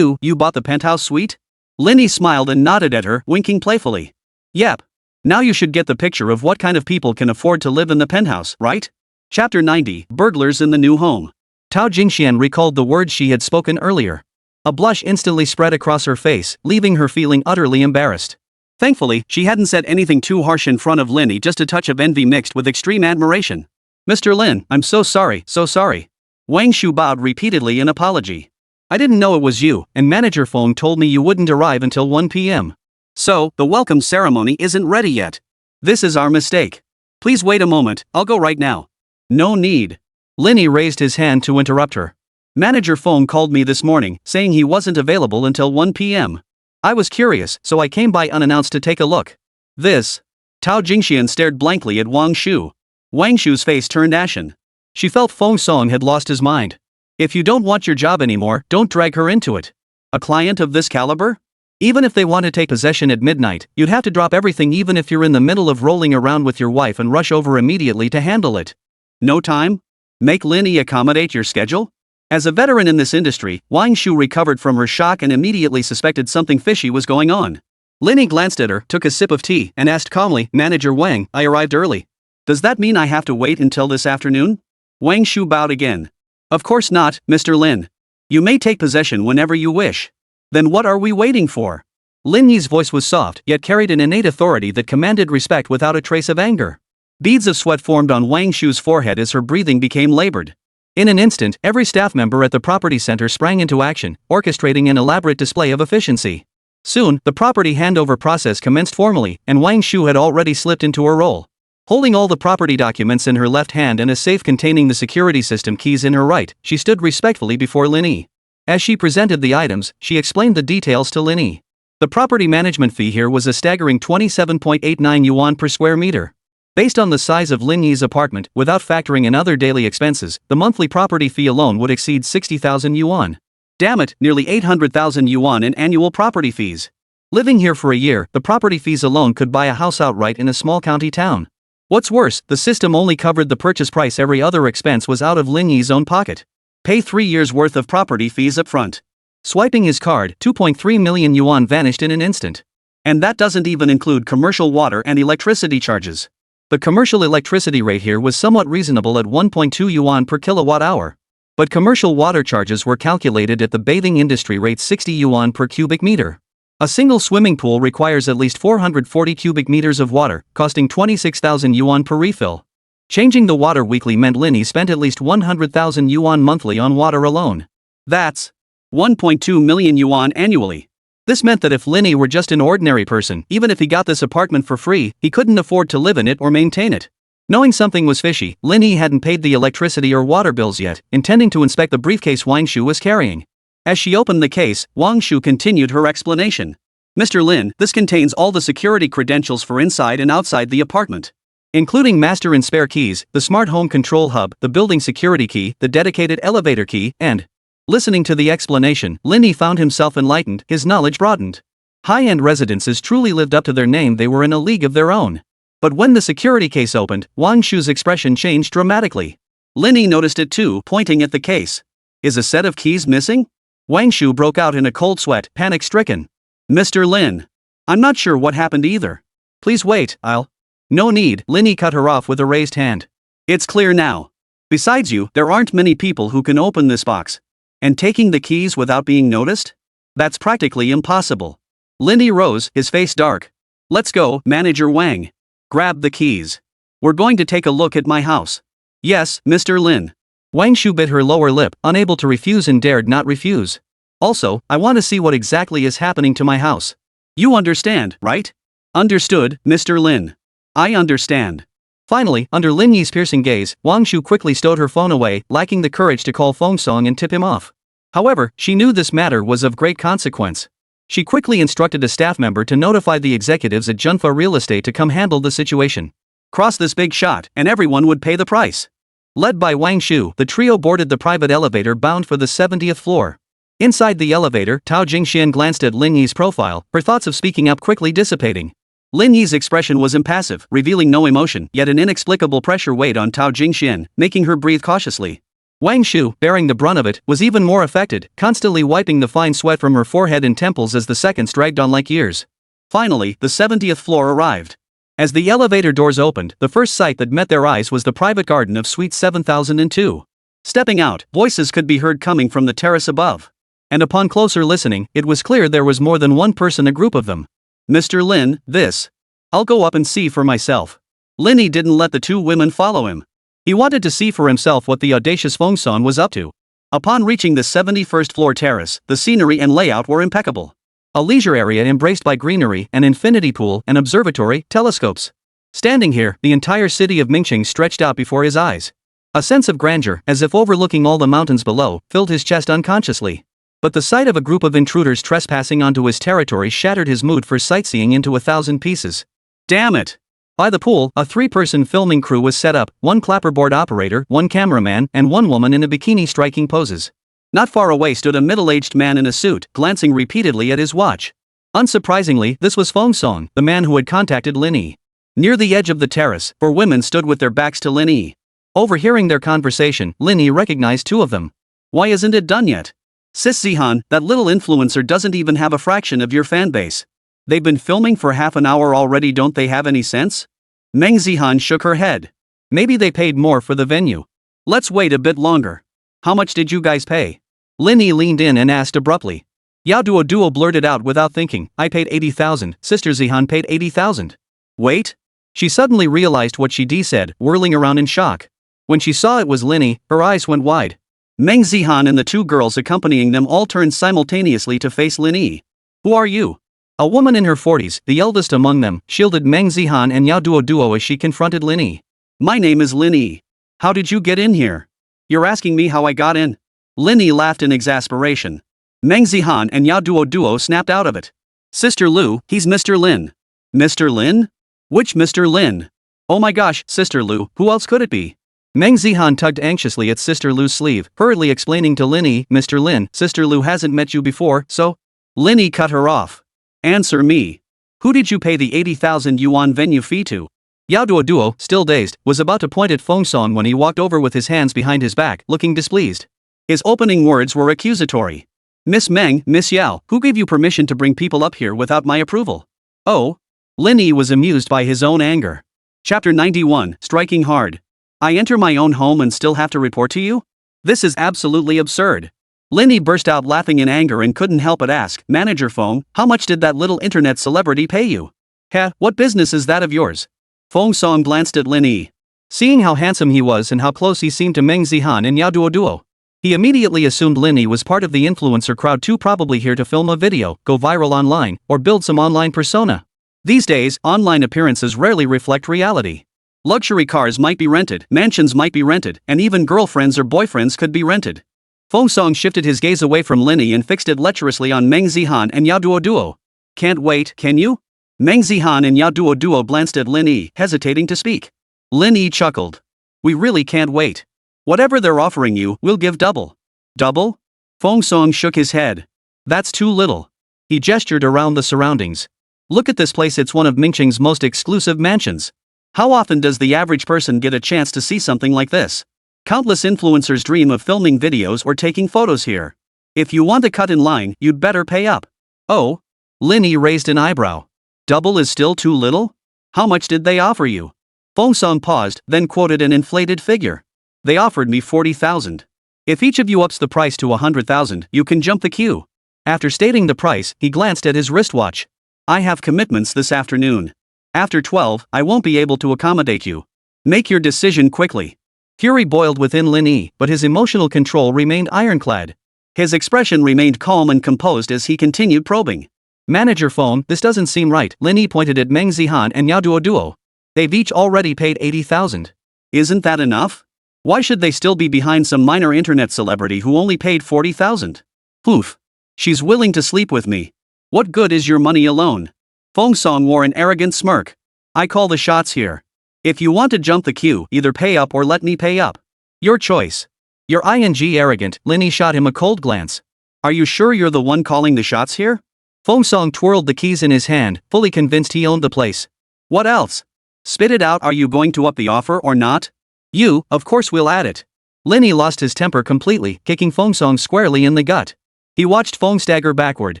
bought the penthouse suite? Lin Yi smiled and nodded at her, winking playfully. Yep. Now you should get the picture of what kind of people can afford to live in the penthouse, right? Chapter 90, Burglars in the New Home. Tao Jingxian recalled the words she had spoken earlier. A blush instantly spread across her face, leaving her feeling utterly embarrassed. Thankfully, she hadn't said anything too harsh in front of Lin Yi, just a touch of envy mixed with extreme admiration. Mr. Lin, I'm so sorry, so sorry. Wang Shu bowed repeatedly in apology. I didn't know it was you, and manager Feng told me you wouldn't arrive until 1 p.m. So, the welcome ceremony isn't ready yet. This is our mistake. Please wait a moment, I'll go right now. No need. Lin Yi raised his hand to interrupt her. Manager Feng called me this morning, saying he wasn't available until 1 p.m. I was curious, so I came by unannounced to take a look. This. Tao Jingxian stared blankly at Wang Shu. Wang Shu's face turned ashen. She felt Feng Song had lost his mind. If you don't want your job anymore, don't drag her into it. A client of this caliber? Even if they want to take possession at midnight, you'd have to drop everything even if you're in the middle of rolling around with your wife and rush over immediately to handle it. No time? Make Lin Yi accommodate your schedule? As a veteran in this industry, Wang Shu recovered from her shock and immediately suspected something fishy was going on. Lin Yi glanced at her, took a sip of tea, and asked calmly, Manager Wang, I arrived early. Does that mean I have to wait until this afternoon? Wang Shu bowed again. Of course not, Mr. Lin. You may take possession whenever you wish. Then what are we waiting for? Lin Yi's voice was soft, yet carried an innate authority that commanded respect without a trace of anger. Beads of sweat formed on Wang Shu's forehead as her breathing became labored. In an instant, every staff member at the property center sprang into action, orchestrating an elaborate display of efficiency. Soon, the property handover process commenced formally, and Wang Shu had already slipped into her role. Holding all the property documents in her left hand and a safe containing the security system keys in her right, she stood respectfully before Lin Yi. As she presented the items, she explained the details to Lin Yi. The property management fee here was a staggering 27.89 yuan per square meter. Based on the size of Lin Yi's apartment, without factoring in other daily expenses, the monthly property fee alone would exceed 60,000 yuan. Damn it, nearly 800,000 yuan in annual property fees. Living here for a year, the property fees alone could buy a house outright in a small county town. What's worse, the system only covered the purchase price, every other expense was out of Lin Yi's own pocket. Pay 3 years' worth of property fees up front. Swiping his card, 2.3 million yuan vanished in an instant. And that doesn't even include commercial water and electricity charges. The commercial electricity rate here was somewhat reasonable at 1.2 yuan per kilowatt hour. But commercial water charges were calculated at the bathing industry rate 60 yuan per cubic meter. A single swimming pool requires at least 440 cubic meters of water, costing 26,000 yuan per refill. Changing the water weekly meant Lin Yi spent at least 100,000 yuan monthly on water alone. That's 1.2 million yuan annually. This meant that if Lin Yi were just an ordinary person, even if he got this apartment for free, he couldn't afford to live in it or maintain it. Knowing something was fishy, Lin Yi hadn't paid the electricity or water bills yet, intending to inspect the briefcase Wang Shu was carrying. As she opened the case, Wang Shu continued her explanation. Mr. Lin, this contains all the security credentials for inside and outside the apartment. Including master and spare keys, the smart home control hub, the building security key, the dedicated elevator key, and... Listening to the explanation, Lin Yi found himself enlightened, his knowledge broadened. High-end residences truly lived up to their name, they were in a league of their own. But when the security case opened, Wang Shu's expression changed dramatically. Lin Yi noticed it too, pointing at the case. Is a set of keys missing? Wang Shu broke out in a cold sweat, panic-stricken. Mr. Lin. I'm not sure what happened either. Please wait, I'll... No need, Lin Yi cut her off with a raised hand. It's clear now. Besides you, there aren't many people who can open this box. And taking the keys without being noticed? That's practically impossible. Lin Yi rose, his face dark. Let's go, Manager Wang. Grab the keys. We're going to take a look at my house. Yes, Mr. Lin. Wang Shu bit her lower lip, unable to refuse and dared not refuse. Also, I want to see what exactly is happening to my house. You understand, right? Understood, Mr. Lin. I understand. Finally, under Lin Yi's piercing gaze, Wang Shu quickly stowed her phone away, lacking the courage to call Feng Song and tip him off. However, she knew this matter was of great consequence. She quickly instructed a staff member to notify the executives at Junfa Real Estate to come handle the situation. Cross this big shot, and everyone would pay the price. Led by Wang Shu, the trio boarded the private elevator bound for the 70th floor. Inside the elevator, Tao Jingxian glanced at Lin Yi's profile, her thoughts of speaking up quickly dissipating. Lin Yi's expression was impassive, revealing no emotion, yet an inexplicable pressure weighed on Tao Jingxian, making her breathe cautiously. Wang Shu, bearing the brunt of it, was even more affected, constantly wiping the fine sweat from her forehead and temples as the seconds dragged on like years. Finally, the 70th floor arrived. As the elevator doors opened, the first sight that met their eyes was the private garden of Suite 7002. Stepping out, voices could be heard coming from the terrace above. And upon closer listening, it was clear there was more than one person, a group of them. Mr. Lin, this. I'll go up and see for myself. Lin Yi didn't let the two women follow him. He wanted to see for himself what the audacious Feng Song was up to. Upon reaching the 71st floor terrace, the scenery and layout were impeccable. A leisure area embraced by greenery, an infinity pool, an observatory, telescopes. Standing here, the entire city of Mingqing stretched out before his eyes. A sense of grandeur, as if overlooking all the mountains below, filled his chest unconsciously. But the sight of a group of intruders trespassing onto his territory shattered his mood for sightseeing into 1,000 pieces. Damn it! By the pool, a 3-person filming crew was set up, 1 clapperboard operator, 1 cameraman, and 1 woman in a bikini striking poses. Not far away stood a middle-aged man in a suit, glancing repeatedly at his watch. Unsurprisingly, this was Feng Song, the man who had contacted Lin Yi. Near the edge of the terrace, 4 women stood with their backs to Lin Yi. Overhearing their conversation, Lin Yi recognized 2 of them. Why isn't it done yet? Sis Zihan, that little influencer doesn't even have a fraction of your fan base. They've been filming for half an hour already, don't they have any sense? Meng Zihan shook her head. Maybe they paid more for the venue. Let's wait a bit longer. How much did you guys pay? Lin Yi leaned in and asked abruptly. Yao Duo blurted out without thinking, I paid 80,000, Sister Zihan paid 80,000. Wait? She suddenly realized what she said, whirling around in shock. When she saw it was Lin Yi, her eyes went wide. Meng Zihan and the 2 girls accompanying them all turned simultaneously to face Lin Yi. Who are you? A woman in her 40s, the eldest among them, shielded Meng Zihan and Yao Duo as she confronted Lin Yi. My name is Lin Yi. How did you get in here? You're asking me how I got in? Lin Yi laughed in exasperation. Meng Zihan and Yao Duo snapped out of it. Sister Lu, he's Mr. Lin. Mr. Lin? Which Mr. Lin? Oh my gosh, Sister Lu, who else could it be? Meng Zihan tugged anxiously at Sister Lu's sleeve, hurriedly explaining to Lin Yi, Mr. Lin, Sister Lu hasn't met you before, so? Lin Yi cut her off. Answer me. Who did you pay the 80,000 yuan venue fee to? Yao Duo, still dazed, was about to point at Feng Song when he walked over with his hands behind his back, looking displeased. His opening words were accusatory. Miss Meng, Miss Yao, who gave you permission to bring people up here without my approval? Oh? Lin Yi was amused by his own anger. Chapter 91, Striking Hard. I enter my own home and still have to report to you? This is absolutely absurd. Lin Yi burst out laughing in anger and couldn't help but ask, Manager Feng, how much did that little internet celebrity pay you? Heh, what business is that of yours? Feng Song glanced at Lin Yi. Seeing how handsome he was and how close he seemed to Meng Zihan and Yao Duo, he immediately assumed Lin Yi was part of the influencer crowd too, probably here to film a video, go viral online, or build some online persona. These days, online appearances rarely reflect reality. Luxury cars might be rented, mansions might be rented, and even girlfriends or boyfriends could be rented. Feng Song shifted his gaze away from Lin Yi and fixed it lecherously on Meng Zihan and Yao Duo. Can't wait, can you? Meng Zihan and Yao Duo glanced at Lin Yi, hesitating to speak. Lin Yi chuckled. We really can't wait. Whatever they're offering you, we'll give double. Double? Feng Song shook his head. That's too little. He gestured around the surroundings. Look at this place, it's one of Mingqing's most exclusive mansions. How often does the average person get a chance to see something like this? Countless influencers dream of filming videos or taking photos here. If you want to cut in line, you'd better pay up. Oh? Lin Yi raised an eyebrow. Double is still too little? How much did they offer you? Feng Song paused, then quoted an inflated figure. They offered me 40,000. If each of you ups the price to 100,000, you can jump the queue. After stating the price, he glanced at his wristwatch. I have commitments this afternoon. After 12, I won't be able to accommodate you. Make your decision quickly. Fury boiled within Lin Yi, but his emotional control remained ironclad. His expression remained calm and composed as he continued probing. Manager Feng, this doesn't seem right. Lin Yi pointed at Meng Zihan and Yao Duo. They've each already paid 80,000. Isn't that enough? Why should they still be behind some minor internet celebrity who only paid 40,000? Poof. She's willing to sleep with me. What good is your money alone? Feng Song wore an arrogant smirk. I call the shots here. If you want to jump the queue, either pay up or let me pay up. Your choice. Your ing arrogant, Lin Yi shot him a cold glance. Are you sure you're the one calling the shots here? Feng Song twirled the keys in his hand, fully convinced he owned the place. What else? Spit it out, are you going to up the offer or not? You, of course will add it. Lin Yi lost his temper completely, kicking Feng Song squarely in the gut. He watched Feng stagger backward,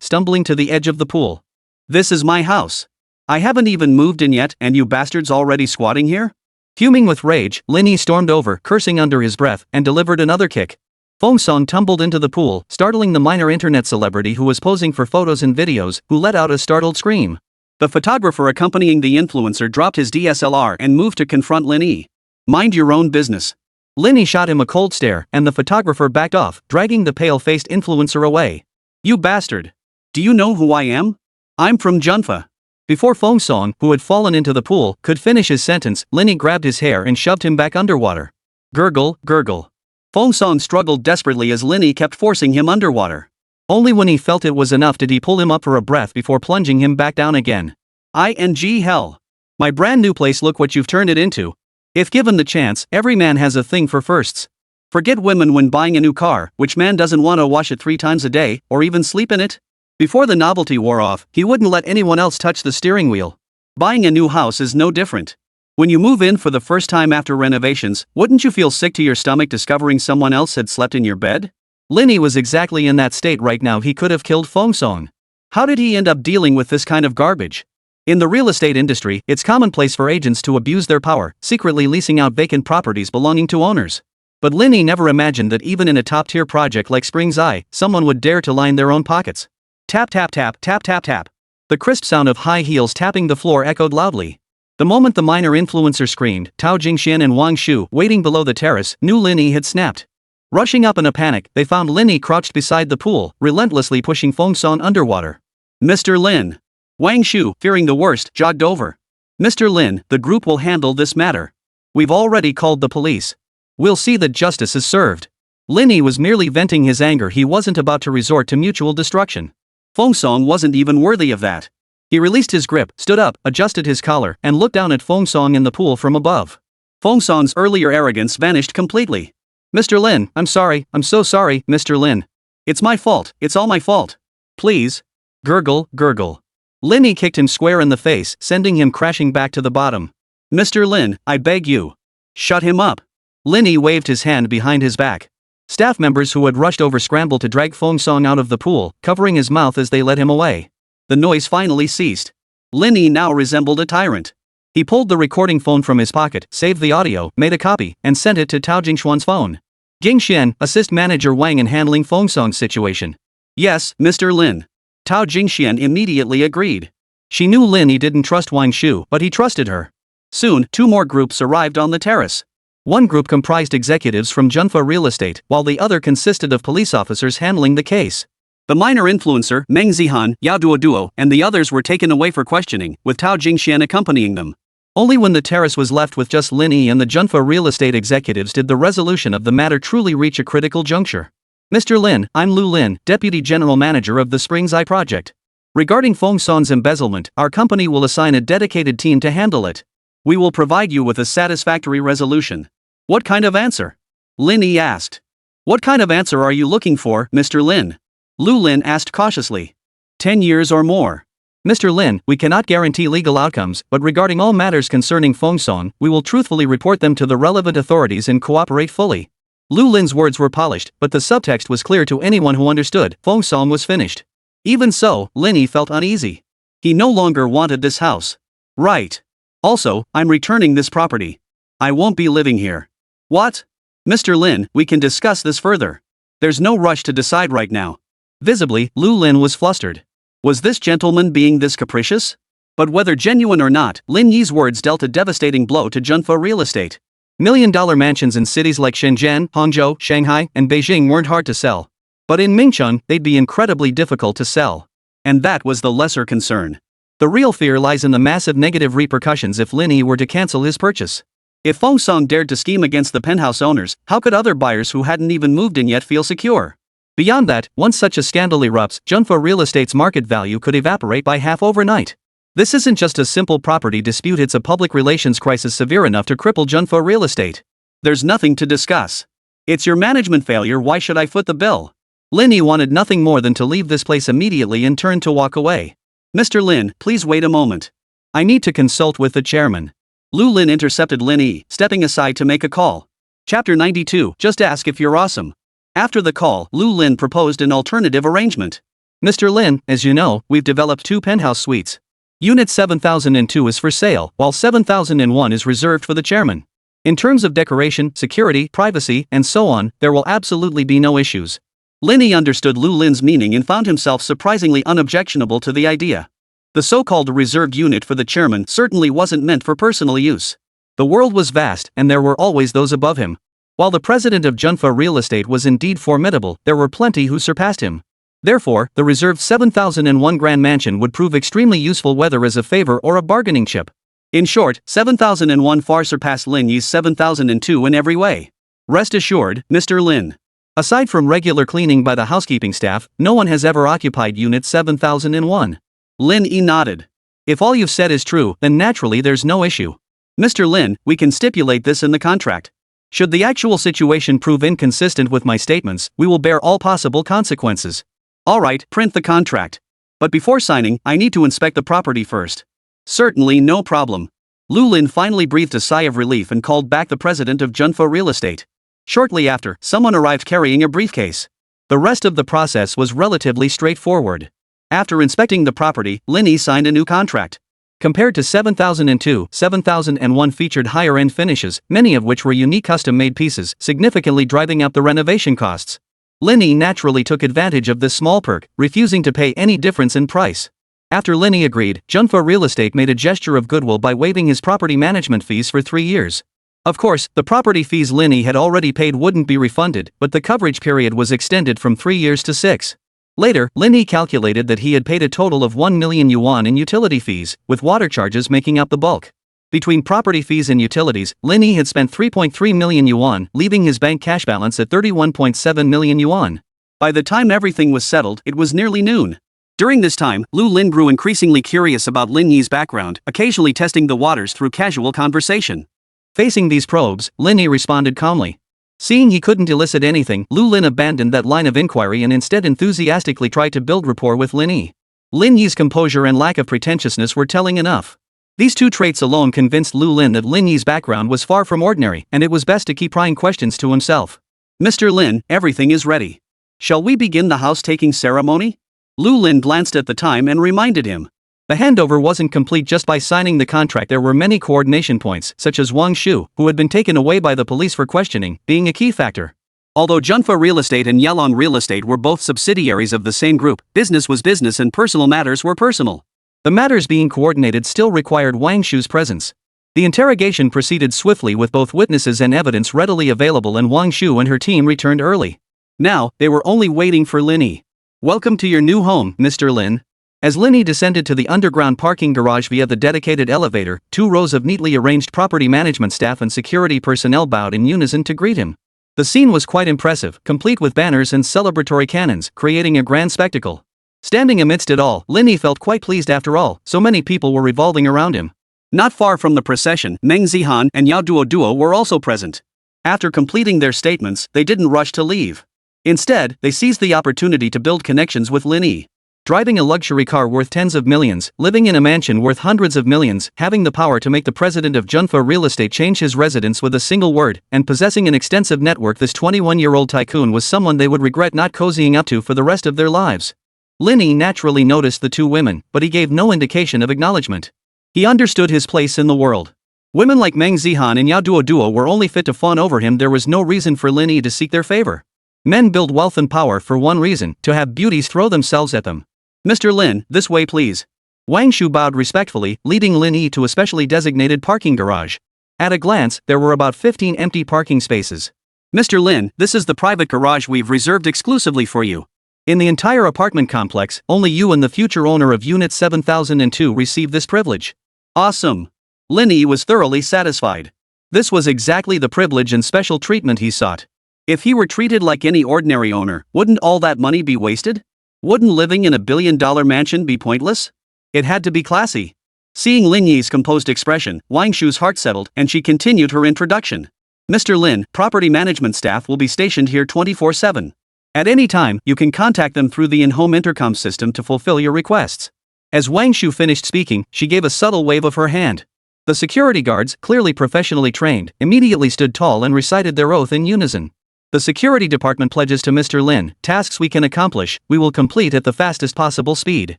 stumbling to the edge of the pool. This is my house. I haven't even moved in yet, and you bastards already squatting here? Fuming with rage, Lin Yi stormed over, cursing under his breath, and delivered another kick. Feng Song tumbled into the pool, startling the minor internet celebrity who was posing for photos and videos, who let out a startled scream. The photographer accompanying the influencer dropped his DSLR and moved to confront Lin Yi. Mind your own business. Lin Yi shot him a cold stare, and the photographer backed off, dragging the pale-faced influencer away. You bastard. Do you know who I am? I'm from Junfa. Before Feng Song, who had fallen into the pool, could finish his sentence, Lin Yi grabbed his hair and shoved him back underwater. Gurgle, gurgle. Feng Song struggled desperately as Lin Yi kept forcing him underwater. Only when he felt it was enough did he pull him up for a breath before plunging him back down again. ING hell. My brand new place, look what you've turned it into. If given the chance, every man has a thing for firsts. Forget women when buying a new car, which man doesn't want to wash it 3 times a day, or even sleep in it? Before the novelty wore off, he wouldn't let anyone else touch the steering wheel. Buying a new house is no different. When you move in for the first time after renovations, wouldn't you feel sick to your stomach discovering someone else had slept in your bed? Lin Yi was exactly in that state right now. He could have killed Feng Song. How did he end up dealing with this kind of garbage? In the real estate industry, it's commonplace for agents to abuse their power, secretly leasing out vacant properties belonging to owners. But Lin Yi never imagined that even in a top-tier project like Spring's Eye, someone would dare to line their own pockets. Tap tap tap tap tap tap. The crisp sound of high heels tapping the floor echoed loudly. The moment the minor influencer screamed, Tao Jingxian and Wang Shu, waiting below the terrace, knew Lin Yi had snapped. Rushing up in a panic, they found Lin Yi crouched beside the pool, relentlessly pushing Feng Song underwater. Mr. Lin. Wang Shu, fearing the worst, jogged over. Mr. Lin, the group will handle this matter. We've already called the police. We'll see that justice is served. Lin Yi was merely venting his anger. He wasn't about to resort to mutual destruction. Feng Song wasn't even worthy of that. He released his grip, stood up, adjusted his collar, and looked down at Feng Song in the pool from above. Feng Song's earlier arrogance vanished completely. Mr. Lin, I'm sorry, I'm so sorry, Mr. Lin. It's my fault, it's all my fault. Please. Gurgle, gurgle. Lin Yi kicked him square in the face, sending him crashing back to the bottom. Mr. Lin, I beg you. Shut him up. Lin Yi waved his hand behind his back. Staff members who had rushed over scrambled to drag Feng Song out of the pool, covering his mouth as they led him away. The noise finally ceased. Lin Yi now resembled a tyrant. He pulled the recording phone from his pocket, saved the audio, made a copy, and sent it to Tao Jingxuan's phone. Jingxian, assist manager Wang in handling Feng Song's situation. Yes, Mr. Lin. Tao Jingxian immediately agreed. She knew Lin Yi didn't trust Wang Shu, but he trusted her. Soon, 2 more groups arrived on the terrace. One group comprised executives from Junfa Real Estate, while the other consisted of police officers handling the case. The minor influencer, Meng Zihan, Yao Duo, and the others were taken away for questioning, with Tao Jingxian accompanying them. Only when the terrace was left with just Lin Yi and the Junfa Real Estate executives did the resolution of the matter truly reach a critical juncture. Mr. Lin, I'm Lu Lin, Deputy General Manager of the Spring's Eye Project. Regarding Feng Song's embezzlement, our company will assign a dedicated team to handle it. We will provide you with a satisfactory resolution. What kind of answer? Lin Yi asked. What kind of answer are you looking for, Mr. Lin? Lu Lin asked cautiously. 10 years or more. Mr. Lin, we cannot guarantee legal outcomes, but regarding all matters concerning Feng Song, we will truthfully report them to the relevant authorities and cooperate fully. Lu Lin's words were polished, but the subtext was clear to anyone who understood. Feng Song was finished. Even so, Lin Yi felt uneasy. He no longer wanted this house. Right. Also, I'm returning this property. I won't be living here. What? Mr. Lin, we can discuss this further. There's no rush to decide right now. Visibly, Lu Lin was flustered. Was this gentleman being this capricious? But whether genuine or not, Lin Yi's words dealt a devastating blow to Junfa Real Estate. $1 million mansions in cities like Shenzhen, Hangzhou, Shanghai, and Beijing weren't hard to sell. But in Mingchun, they'd be incredibly difficult to sell. And that was the lesser concern. The real fear lies in the massive negative repercussions if Lin Yi were to cancel his purchase. If Feng Song dared to scheme against the penthouse owners, how could other buyers who hadn't even moved in yet feel secure? Beyond that, once such a scandal erupts, Junfa Real Estate's market value could evaporate by half overnight. This isn't just a simple property dispute, it's a public relations crisis severe enough to cripple Junfa Real Estate. There's nothing to discuss. It's your management failure, why should I foot the bill? Lin Yi wanted nothing more than to leave this place immediately and turned to walk away. Mr. Lin, please wait a moment. I need to consult with the chairman. Lu Lin intercepted Lin Yi, stepping aside to make a call. Chapter 92, Just Ask If You're Awesome. After the call, Lu Lin proposed an alternative arrangement. Mr. Lin, as you know, we've developed 2 penthouse suites. Unit 7002 is for sale, while 7001 is reserved for the chairman. In terms of decoration, security, privacy, and so on, there will absolutely be no issues. Lin Yi understood Lu Lin's meaning and found himself surprisingly unobjectionable to the idea. The so-called reserved unit for the chairman certainly wasn't meant for personal use. The world was vast, and there were always those above him. While the president of Junfa Real Estate was indeed formidable, there were plenty who surpassed him. Therefore, the reserved 7001 Grand Mansion would prove extremely useful whether as a favor or a bargaining chip. In short, 7001 far surpassed Lin Yi's 7002 in every way. Rest assured, Mr. Lin. Aside from regular cleaning by the housekeeping staff, no one has ever occupied Unit 7001. Lin Yi nodded. If all you've said is true, then naturally there's no issue. Mr. Lin, we can stipulate this in the contract. Should the actual situation prove inconsistent with my statements, we will bear all possible consequences. Alright, print the contract. But before signing, I need to inspect the property first. Certainly, no problem. Lu Lin finally breathed a sigh of relief and called back the president of Junfa Real Estate. Shortly after, someone arrived carrying a briefcase. The rest of the process was relatively straightforward. After inspecting the property, Lin Yi signed a new contract. Compared to 7002, 7001 featured higher-end finishes, many of which were unique custom-made pieces, significantly driving up the renovation costs. Lin Yi naturally took advantage of this small perk, refusing to pay any difference in price. After Lin Yi agreed, Junfa Real Estate made a gesture of goodwill by waiving his property management fees for 3 years. Of course, the property fees Lin Yi had already paid wouldn't be refunded, but the coverage period was extended from 3 years to 6. Later, Lin Yi calculated that he had paid a total of 1 million yuan in utility fees, with water charges making up the bulk. Between property fees and utilities, Lin Yi had spent 3.3 million yuan, leaving his bank cash balance at 31.7 million yuan. By the time everything was settled, it was nearly noon. During this time, Lu Lin grew increasingly curious about Lin Yi's background, occasionally testing the waters through casual conversation. Facing these probes, Lin Yi responded calmly. Seeing he couldn't elicit anything, Lu Lin abandoned that line of inquiry and instead enthusiastically tried to build rapport with Lin Yi. Lin Yi's composure and lack of pretentiousness were telling enough. These 2 traits alone convinced Lu Lin that Lin Yi's background was far from ordinary, and it was best to keep prying questions to himself. Mr. Lin, everything is ready. Shall we begin the house-taking ceremony? Lu Lin glanced at the time and reminded him. The handover wasn't complete just by signing the contract. There were many coordination points, such as Wang Shu, who had been taken away by the police for questioning, being a key factor. Although Junfa Real Estate and Yalong Real Estate were both subsidiaries of the same group, business was business and personal matters were personal. The matters being coordinated still required Wang Shu's presence. The interrogation proceeded swiftly with both witnesses and evidence readily available, and Wang Shu and her team returned early. Now, they were only waiting for Lin Yi. Welcome to your new home, Mr. Lin. As Lin Yi descended to the underground parking garage via the dedicated elevator, 2 rows of neatly arranged property management staff and security personnel bowed in unison to greet him. The scene was quite impressive, complete with banners and celebratory cannons, creating a grand spectacle. Standing amidst it all, Lin Yi felt quite pleased. After all, so many people were revolving around him. Not far from the procession, Meng Zihan and Yao Duo were also present. After completing their statements, they didn't rush to leave. Instead, they seized the opportunity to build connections with Lin Yi. Driving a luxury car worth tens of millions, living in a mansion worth hundreds of millions, having the power to make the president of Junfa Real Estate change his residence with a single word, and possessing an extensive network, this 21-year-old tycoon was someone they would regret not cozying up to for the rest of their lives. Lin Yi naturally noticed the 2 women, but he gave no indication of acknowledgement. He understood his place in the world. Women like Meng Zihan and Yao Duo were only fit to fawn over him. There was no reason for Lin Yi to seek their favor. Men build wealth and power for one reason: to have beauties throw themselves at them. Mr. Lin, this way please. Wang Shu bowed respectfully, leading Lin Yi to a specially designated parking garage. At a glance, there were about 15 empty parking spaces. Mr. Lin, this is the private garage we've reserved exclusively for you. In the entire apartment complex, only you and the future owner of Unit 7002 receive this privilege. Awesome. Lin Yi was thoroughly satisfied. This was exactly the privilege and special treatment he sought. If he were treated like any ordinary owner, wouldn't all that money be wasted? Wouldn't living in a billion-dollar mansion be pointless? It had to be classy. Seeing Lin Yi's composed expression, Wang Shu's heart settled, and she continued her introduction. Mr. Lin, property management staff will be stationed here 24/7. At any time, you can contact them through the in-home intercom system to fulfill your requests. As Wang Shu finished speaking, she gave a subtle wave of her hand. The security guards, clearly professionally trained, immediately stood tall and recited their oath in unison. The security department pledges to Mr. Lin, tasks we can accomplish, we will complete at the fastest possible speed.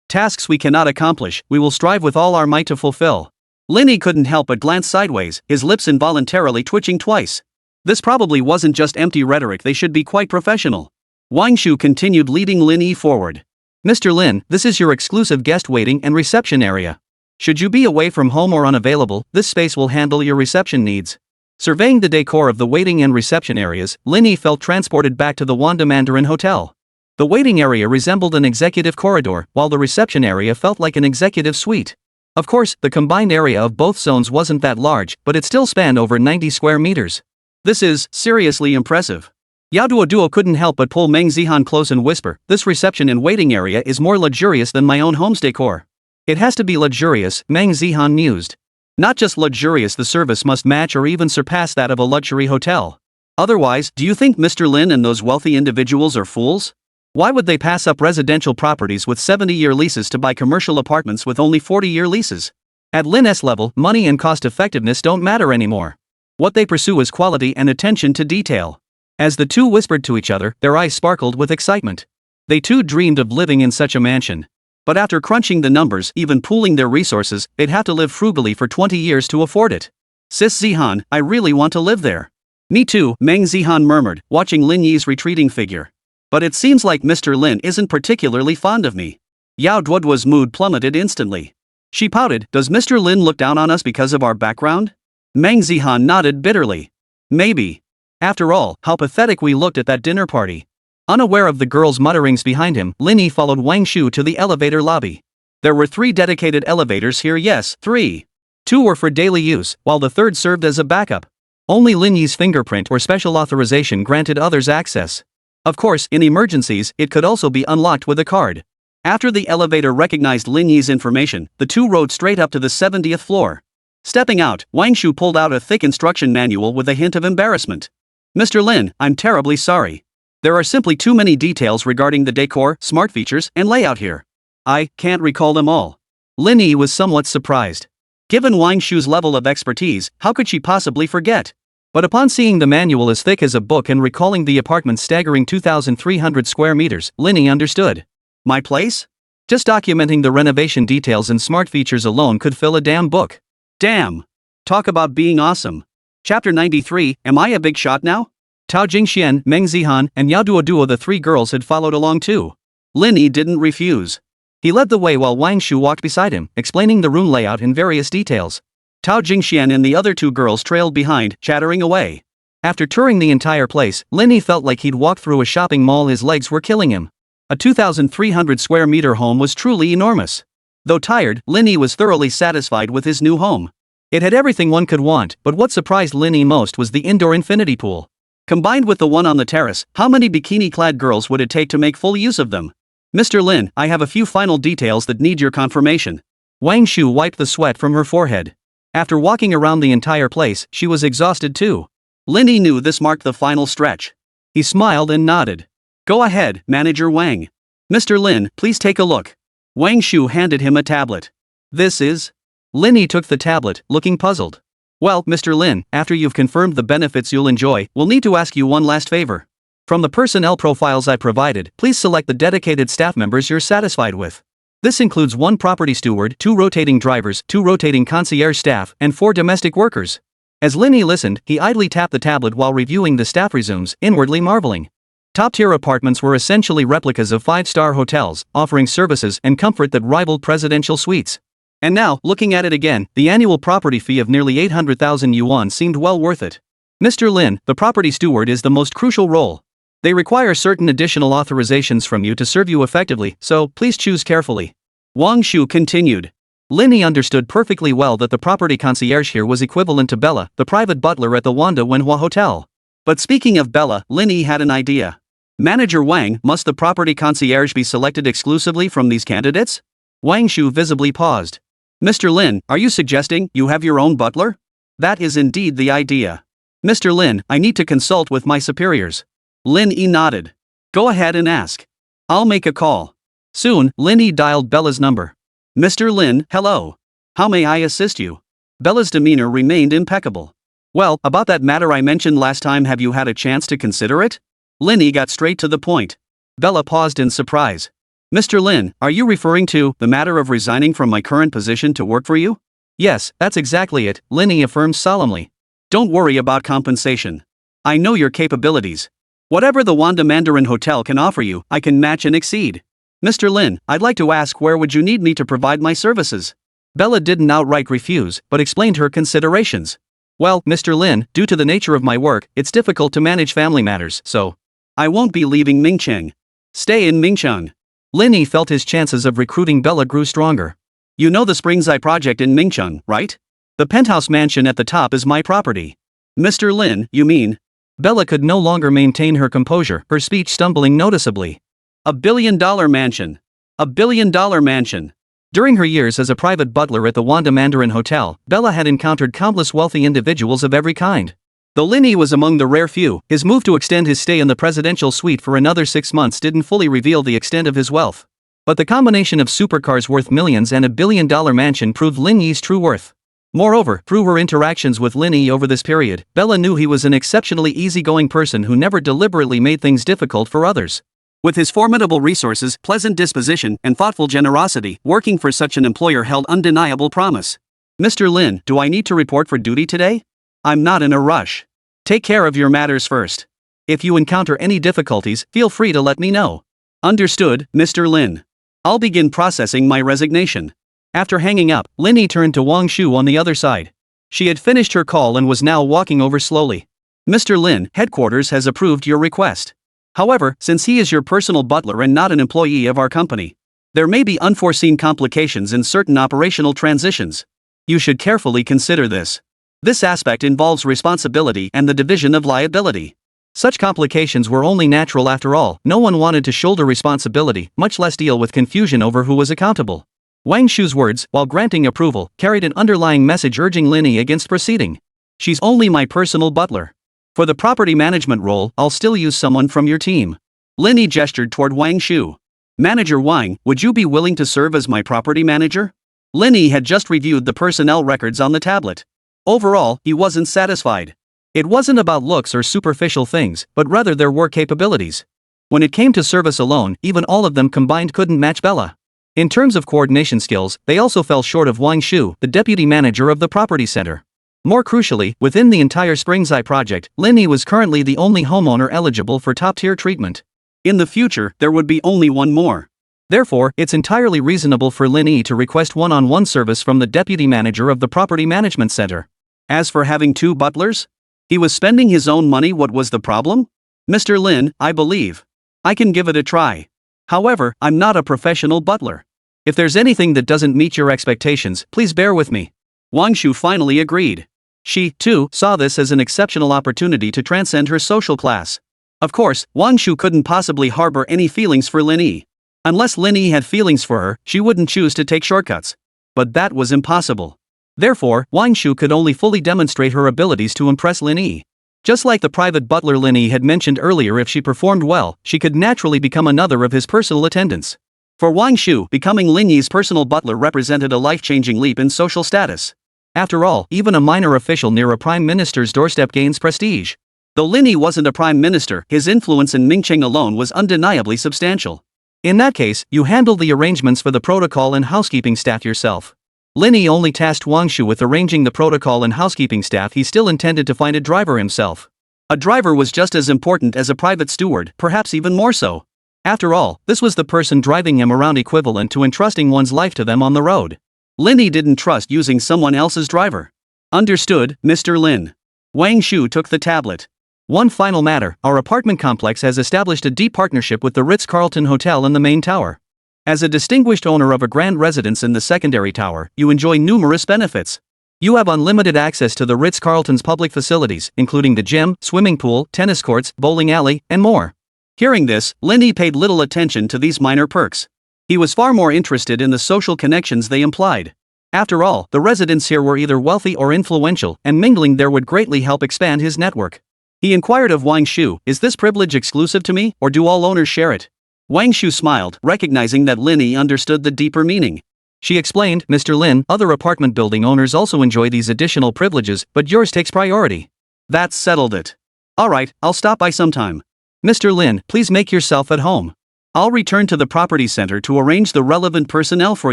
Tasks we cannot accomplish, we will strive with all our might to fulfill. Lin Yi couldn't help but glance sideways, his lips involuntarily twitching twice. This probably wasn't just empty rhetoric, they should be quite professional. Wang Shu continued leading Lin Yi forward. Mr. Lin, this is your exclusive guest waiting and reception area. Should you be away from home or unavailable, this space will handle your reception needs. Surveying the decor of the waiting and reception areas, Lin Yi felt transported back to the Wanda Mandarin Hotel. The waiting area resembled an executive corridor, while the reception area felt like an executive suite. Of course, the combined area of both zones wasn't that large, but it still spanned over 90 square meters. This is seriously impressive. Yao Duo couldn't help but pull Meng Zihan close and whisper, this reception and waiting area is more luxurious than my own home's decor. It has to be luxurious, Meng Zihan mused. Not just luxurious, the service must match or even surpass that of a luxury hotel. Otherwise, do you think Mr. Lin and those wealthy individuals are fools? Why would they pass up residential properties with 70-year leases to buy commercial apartments with only 40-year leases? At Lin's level, money and cost effectiveness don't matter anymore. What they pursue is quality and attention to detail. As the two whispered to each other, their eyes sparkled with excitement. They too dreamed of living in such a mansion. But after crunching the numbers, even pooling their resources, they'd have to live frugally for 20 years to afford it. Sis Zihan, I really want to live there. Me too, Meng Zihan murmured, watching Lin Yi's retreating figure. But it seems like Mr. Lin isn't particularly fond of me. Yao Duo's mood plummeted instantly. She pouted, does Mr. Lin look down on us because of our background? Meng Zihan nodded bitterly. Maybe. After all, how pathetic we looked at that dinner party. Unaware of the girl's mutterings behind him, Lin Yi followed Wang Shu to the elevator lobby. There were 3 dedicated elevators here, yes, 3. 2 were for daily use, while the third served as a backup. Only Lin Yi's fingerprint or special authorization granted others access. Of course, in emergencies, it could also be unlocked with a card. After the elevator recognized Lin Yi's information, the 2 rode straight up to the 70th floor. Stepping out, Wang Shu pulled out a thick instruction manual with a hint of embarrassment. Mr. Lin, I'm terribly sorry. There are simply too many details regarding the decor, smart features, and layout here. I can't recall them all. Lin Yi was somewhat surprised. Given Wang Shu's level of expertise, how could she possibly forget? But upon seeing the manual as thick as a book and recalling the apartment's staggering 2,300 square meters, Lin Yi understood. My place? Just documenting the renovation details and smart features alone could fill a damn book. Damn. Talk about being awesome. Chapter 93, Am I a big shot now? Tao Jingxian, Meng Zihan, and Yao Duo, the 3 girls, had followed along too. Lin Yi didn't refuse. He led the way while Wang Shu walked beside him, explaining the room layout in various details. Tao Jingxian and the other 2 girls trailed behind, chattering away. After touring the entire place, Lin Yi felt like he'd walked through a shopping mall. His legs were killing him. A 2,300 square meter home was truly enormous. Though tired, Lin Yi was thoroughly satisfied with his new home. It had everything one could want, but what surprised Lin Yi most was the indoor infinity pool. Combined with the one on the terrace, how many bikini-clad girls would it take to make full use of them? Mr. Lin, I have a few final details that need your confirmation. Wang Shu wiped the sweat from her forehead. After walking around the entire place, she was exhausted too. Lin Yi knew this marked the final stretch. He smiled and nodded. Go ahead, Manager Wang. Mr. Lin, please take a look. Wang Shu handed him a tablet. This is? Lin Yi took the tablet, looking puzzled. Well, Mr. Lin, after you've confirmed the benefits you'll enjoy, we'll need to ask you one last favor. From the personnel profiles I provided, please select the dedicated staff members you're satisfied with. This includes 1 property steward, 2 rotating drivers, 2 rotating concierge staff, and 4 domestic workers. As Lin Yi listened, he idly tapped the tablet while reviewing the staff resumes, inwardly marveling. Top-tier apartments were essentially replicas of 5-star hotels, offering services and comfort that rivaled presidential suites. And now, looking at it again, the annual property fee of nearly 800,000 yuan seemed well worth it. Mr. Lin, the property steward is the most crucial role. They require certain additional authorizations from you to serve you effectively, so please choose carefully. Wang Shu continued. Lin Yi understood perfectly well that the property concierge here was equivalent to Bella, the private butler at the Wanda Wenhua Hotel. But speaking of Bella, Lin Yi had an idea. Manager Wang, must the property concierge be selected exclusively from these candidates? Wang Shu visibly paused. Mr. Lin, are you suggesting you have your own butler? That is indeed the idea. Mr. Lin, I need to consult with my superiors. Lin Yi nodded. Go ahead and ask. I'll make a call. Soon, Lin Yi dialed Bella's number. Mr. Lin, hello. How may I assist you? Bella's demeanor remained impeccable. Well, about that matter I mentioned last time, have you had a chance to consider it? Lin Yi got straight to the point. Bella paused in surprise. Mr. Lin, are you referring to the matter of resigning from my current position to work for you? Yes, that's exactly it, Lin Yi affirmed solemnly. Don't worry about compensation. I know your capabilities. Whatever the Wanda Mandarin Hotel can offer you, I can match and exceed. Mr. Lin, I'd like to ask, where would you need me to provide my services? Bella didn't outright refuse, but explained her considerations. Well, Mr. Lin, due to the nature of my work, it's difficult to manage family matters, so I won't be leaving Mingcheng. Stay in Mingcheng. Lin Yi felt his chances of recruiting Bella grew stronger. You know the Springs Eye project in Mingcheng, right? The penthouse mansion at the top is my property. Mr. Lin, you mean? Bella could no longer maintain her composure, her speech stumbling noticeably. $1 billion mansion. $1 billion mansion. During her years as a private butler at the Wanda Mandarin Hotel, Bella had encountered countless wealthy individuals of every kind. Though Lin Yi was among the rare few, his move to extend his stay in the presidential suite for another 6 months didn't fully reveal the extent of his wealth. But the combination of supercars worth millions and $1 billion mansion proved Lin Yi's true worth. Moreover, through her interactions with Lin Yi over this period, Bella knew he was an exceptionally easygoing person who never deliberately made things difficult for others. With his formidable resources, pleasant disposition, and thoughtful generosity, working for such an employer held undeniable promise. Mr. Lin, do I need to report for duty today? I'm not in a rush. Take care of your matters first. If you encounter any difficulties, feel free to let me know. Understood, Mr. Lin. I'll begin processing my resignation. After hanging up, Lin Yi turned to Wang Shu on the other side. She had finished her call and was now walking over slowly. Mr. Lin, headquarters has approved your request. However, since he is your personal butler and not an employee of our company, there may be unforeseen complications in certain operational transitions. You should carefully consider this. This aspect involves responsibility and the division of liability. Such complications were only natural after all. No one wanted to shoulder responsibility, much less deal with confusion over who was accountable. Wang Shu's words, while granting approval, carried an underlying message urging Lin Yi against proceeding. She's only my personal butler. For the property management role, I'll still use someone from your team. Lin Yi gestured toward Wang Shu. Manager Wang, would you be willing to serve as my property manager? Lin Yi had just reviewed the personnel records on the tablet. Overall, he wasn't satisfied. It wasn't about looks or superficial things, but rather their work capabilities. When it came to service alone, even all of them combined couldn't match Bella. In terms of coordination skills, they also fell short of Wang Shu, the deputy manager of the property center. More crucially, within the entire Springs Eye project, Lin Yi was currently the only homeowner eligible for top-tier treatment. In the future, there would be only one more. Therefore, it's entirely reasonable for Lin Yi to request one-on-one service from the deputy manager of the property management center. As for having 2 butlers? He was spending his own money. What was the problem? Mr. Lin, I believe I can give it a try. However, I'm not a professional butler. If there's anything that doesn't meet your expectations, please bear with me. Wang Shu finally agreed. She, too, saw this as an exceptional opportunity to transcend her social class. Of course, Wang Shu couldn't possibly harbor any feelings for Lin Yi. Unless Lin Yi had feelings for her, she wouldn't choose to take shortcuts. But that was impossible. Therefore, Wang Shu could only fully demonstrate her abilities to impress Lin Yi. Just like the private butler Lin Yi had mentioned earlier, if she performed well, she could naturally become another of his personal attendants. For Wang Shu, becoming Lin Yi's personal butler represented a life-changing leap in social status. After all, even a minor official near a prime minister's doorstep gains prestige. Though Lin Yi wasn't a prime minister, his influence in Mingcheng alone was undeniably substantial. In that case, you handled the arrangements for the protocol and housekeeping staff yourself. Lin Yi only tasked Wang Shu with arranging the protocol and housekeeping staff. He still intended to find a driver himself. A driver was just as important as a private steward, perhaps even more so. After all, this was the person driving him around, equivalent to entrusting one's life to them on the road. Lin Yi didn't trust using someone else's driver. Understood, Mr. Lin. Wang Shu took the tablet. One final matter, our apartment complex has established a deep partnership with the Ritz-Carlton Hotel in the main tower. As a distinguished owner of a grand residence in the secondary tower, you enjoy numerous benefits. You have unlimited access to the Ritz-Carlton's public facilities, including the gym, swimming pool, tennis courts, bowling alley, and more. Hearing this, Lin Yi paid little attention to these minor perks. He was far more interested in the social connections they implied. After all, the residents here were either wealthy or influential, and mingling there would greatly help expand his network. He inquired of Wang Shu, "Is this privilege exclusive to me, or do all owners share it?" Wang Shu smiled, recognizing that Lin Yi understood the deeper meaning. She explained, "Mr. Lin, other apartment building owners also enjoy these additional privileges, but yours takes priority." That settled it. "Alright, I'll stop by sometime. Mr. Lin, please make yourself at home. I'll return to the property center to arrange the relevant personnel for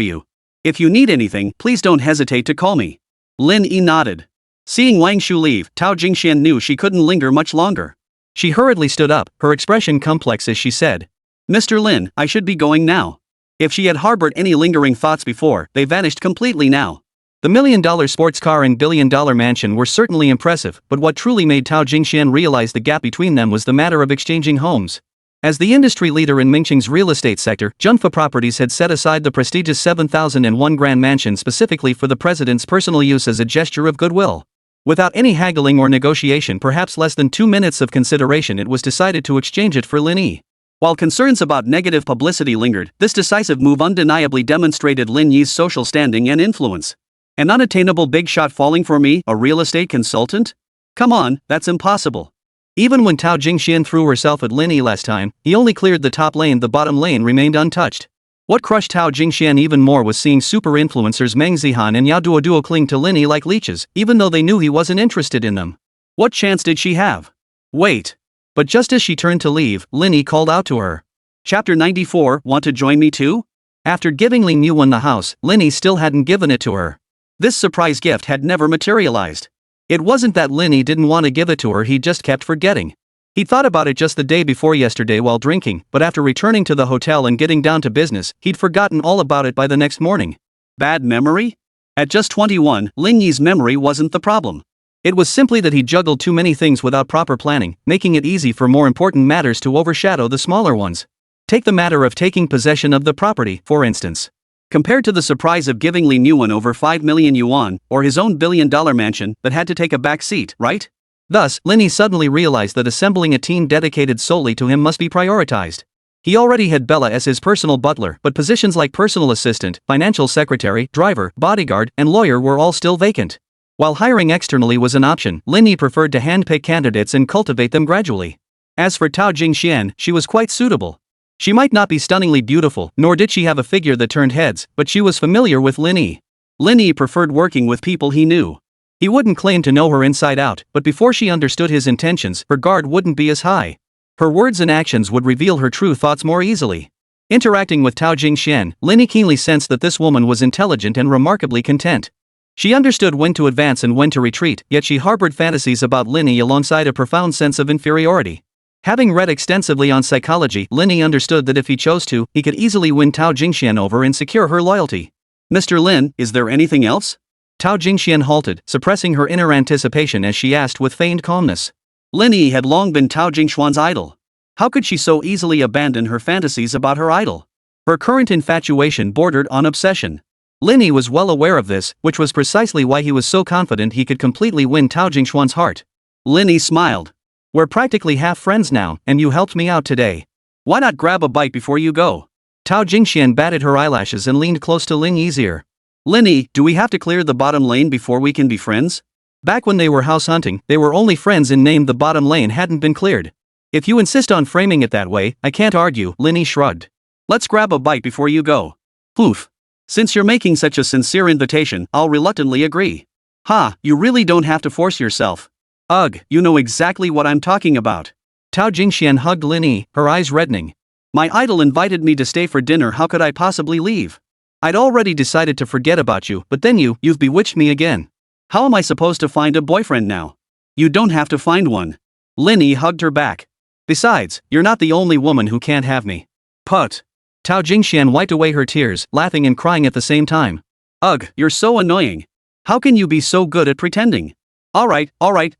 you. If you need anything, please don't hesitate to call me." Lin Yi nodded. Seeing Wang Shu leave, Tao Jingxian knew she couldn't linger much longer. She hurriedly stood up, her expression complex as she said, "Mr. Lin, I should be going now." If she had harbored any lingering thoughts before, they vanished completely now. The $1 million sports car and $1 billion mansion were certainly impressive, but what truly made Tao Jingxian realize the gap between them was the matter of exchanging homes. As the industry leader in Mingqing's real estate sector, Junfa Properties had set aside the prestigious 7,001 grand mansion specifically for the president's personal use as a gesture of goodwill. Without any haggling or negotiation, perhaps less than 2 minutes of consideration, it was decided to exchange it for Lin Yi. While concerns about negative publicity lingered, this decisive move undeniably demonstrated Lin Yi's social standing and influence. An unattainable big shot falling for me, a real estate consultant? Come on, that's impossible. Even when Tao Jingxian threw herself at Lin Yi last time, he only cleared the top lane, the bottom lane remained untouched. What crushed Tao Jingxian even more was seeing super influencers Meng Zihan and Yao Duoduo cling to Lin Yi like leeches, even though they knew he wasn't interested in them. What chance did she have? Wait. But just as she turned to leave, Lin Yi called out to her. Chapter 94, Want to join me too? After giving Lin Yuan the house, Lin Yi still hadn't given it to her. This surprise gift had never materialized. It wasn't that Lin Yi didn't want to give it to her, he just kept forgetting. He thought about it just the day before yesterday while drinking, but after returning to the hotel and getting down to business, he'd forgotten all about it by the next morning. Bad memory? At just 21, Lin Yi's memory wasn't the problem. It was simply that he juggled too many things without proper planning, making it easy for more important matters to overshadow the smaller ones. Take the matter of taking possession of the property, for instance. Compared to the surprise of giving Lin Yuan over 5 million yuan, or his own $1 billion mansion that had to take a back seat, right? Thus, Lin Yi suddenly realized that assembling a team dedicated solely to him must be prioritized. He already had Bella as his personal butler, but positions like personal assistant, financial secretary, driver, bodyguard, and lawyer were all still vacant. While hiring externally was an option, Lin Yi preferred to handpick candidates and cultivate them gradually. As for Tao Jingxian, she was quite suitable. She might not be stunningly beautiful, nor did she have a figure that turned heads, but she was familiar with Lin Yi. Lin Yi preferred working with people he knew. He wouldn't claim to know her inside out, but before she understood his intentions, her guard wouldn't be as high. Her words and actions would reveal her true thoughts more easily. Interacting with Tao Jingxian, Lin Yi keenly sensed that this woman was intelligent and remarkably content. She understood when to advance and when to retreat, yet she harbored fantasies about Lin Yi alongside a profound sense of inferiority. Having read extensively on psychology, Lin Yi understood that if he chose to, he could easily win Tao Jingxian over and secure her loyalty. "Mr. Lin, is there anything else?" Tao Jingxian halted, suppressing her inner anticipation as she asked with feigned calmness. Lin Yi had long been Tao Jingxuan's idol. How could she so easily abandon her fantasies about her idol? Her current infatuation bordered on obsession. Lin Yi was well aware of this, which was precisely why he was so confident he could completely win Tao Jingxuan's heart. Lin Yi smiled. "We're practically half friends now, and you helped me out today. Why not grab a bite before you go?" Tao Jingxian batted her eyelashes and leaned close to Lin Yi's ear. "Lin Yi, do we have to clear the bottom lane before we can be friends?" Back when they were house hunting, they were only friends in name. The bottom lane hadn't been cleared. "If you insist on framing it that way, I can't argue," Lin Yi shrugged. "Let's grab a bite before you go." "Poof. Since you're making such a sincere invitation, I'll reluctantly agree." "Ha, you really don't have to force yourself." "Ugh, you know exactly what I'm talking about." Tao Jingxian hugged Lin Yi, her eyes reddening. "My idol invited me to stay for dinner, how could I possibly leave? I'd already decided to forget about you, but then you've bewitched me again. How am I supposed to find a boyfriend now?" "You don't have to find one." Lin Yi hugged her back. "Besides, you're not the only woman who can't have me." "Put." Tao Jingxian wiped away her tears, laughing and crying at the same time. "Ugh, you're so annoying. How can you be so good at pretending?" Alright,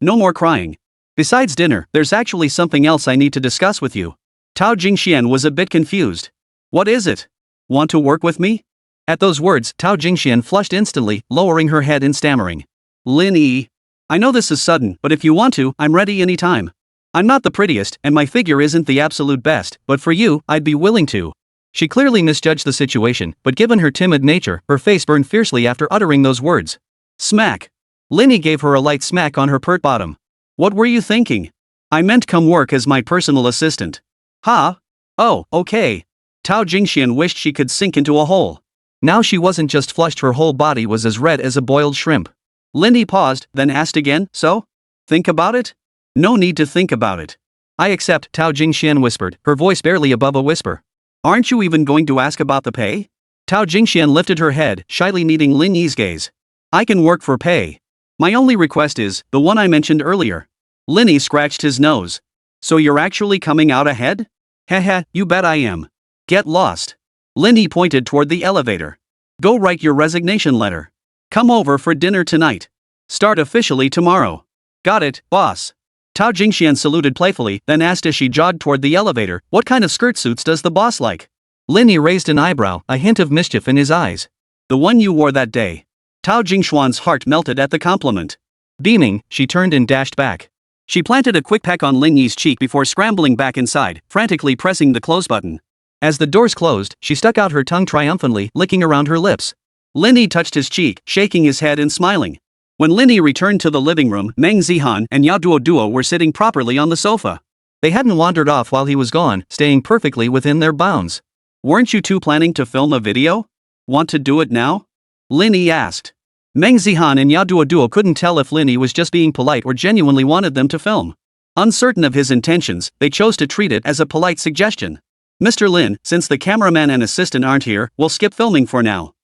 no more crying. Besides dinner, there's actually something else I need to discuss with you." Tao Jingxian was a bit confused. "What is it? Want to work with me?" At those words, Tao Jingxian flushed instantly, lowering her head and stammering. "Lin Yi, I know this is sudden, but if you want to, I'm ready anytime. I'm not the prettiest, and my figure isn't the absolute best, but for you, I'd be willing to." She clearly misjudged the situation, but given her timid nature, her face burned fiercely after uttering those words. Smack. Lin Yi gave her a light smack on her pert bottom. What were you thinking? I meant come work as my personal assistant. Huh? Oh, okay. Tao Jingxian wished she could sink into a hole. Now she wasn't just flushed, her whole body was as red as a boiled shrimp. Lin Yi paused, then asked again, so? Think about it? No need to think about it. I accept, Tao Jingxian whispered, her voice barely above a whisper. Aren't you even going to ask about the pay? Tao Jingxian lifted her head, shyly meeting Lin Yi's gaze. I can work for pay. My only request is, the one I mentioned earlier. Lin Yi scratched his nose. So you're actually coming out ahead? Heh, you bet I am. Get lost. Lin Yi pointed toward the elevator. Go write your resignation letter. Come over for dinner tonight. Start officially tomorrow. Got it, boss. Tao Jingxian saluted playfully, then asked as she jogged toward the elevator, what kind of skirt suits does the boss like? Lin Yi raised an eyebrow, a hint of mischief in his eyes. The one you wore that day. Tao Jingxuan's heart melted at the compliment. Beaming, she turned and dashed back. She planted a quick peck on Lin Yi's cheek before scrambling back inside, frantically pressing the close button. As the doors closed, she stuck out her tongue triumphantly, licking around her lips. Lin Yi touched his cheek, shaking his head and smiling. When Lin Yi returned to the living room, Meng Zihan and Yao Duo were sitting properly on the sofa. They hadn't wandered off while he was gone, staying perfectly within their bounds. Weren't you two planning to film a video? Want to do it now? Lin Yi asked. Meng Zihan and Yao Duo couldn't tell if Lin Yi was just being polite or genuinely wanted them to film. Uncertain of his intentions, they chose to treat it as a polite suggestion. Mr. Lin, since the cameraman and assistant aren't here, we'll skip filming for now.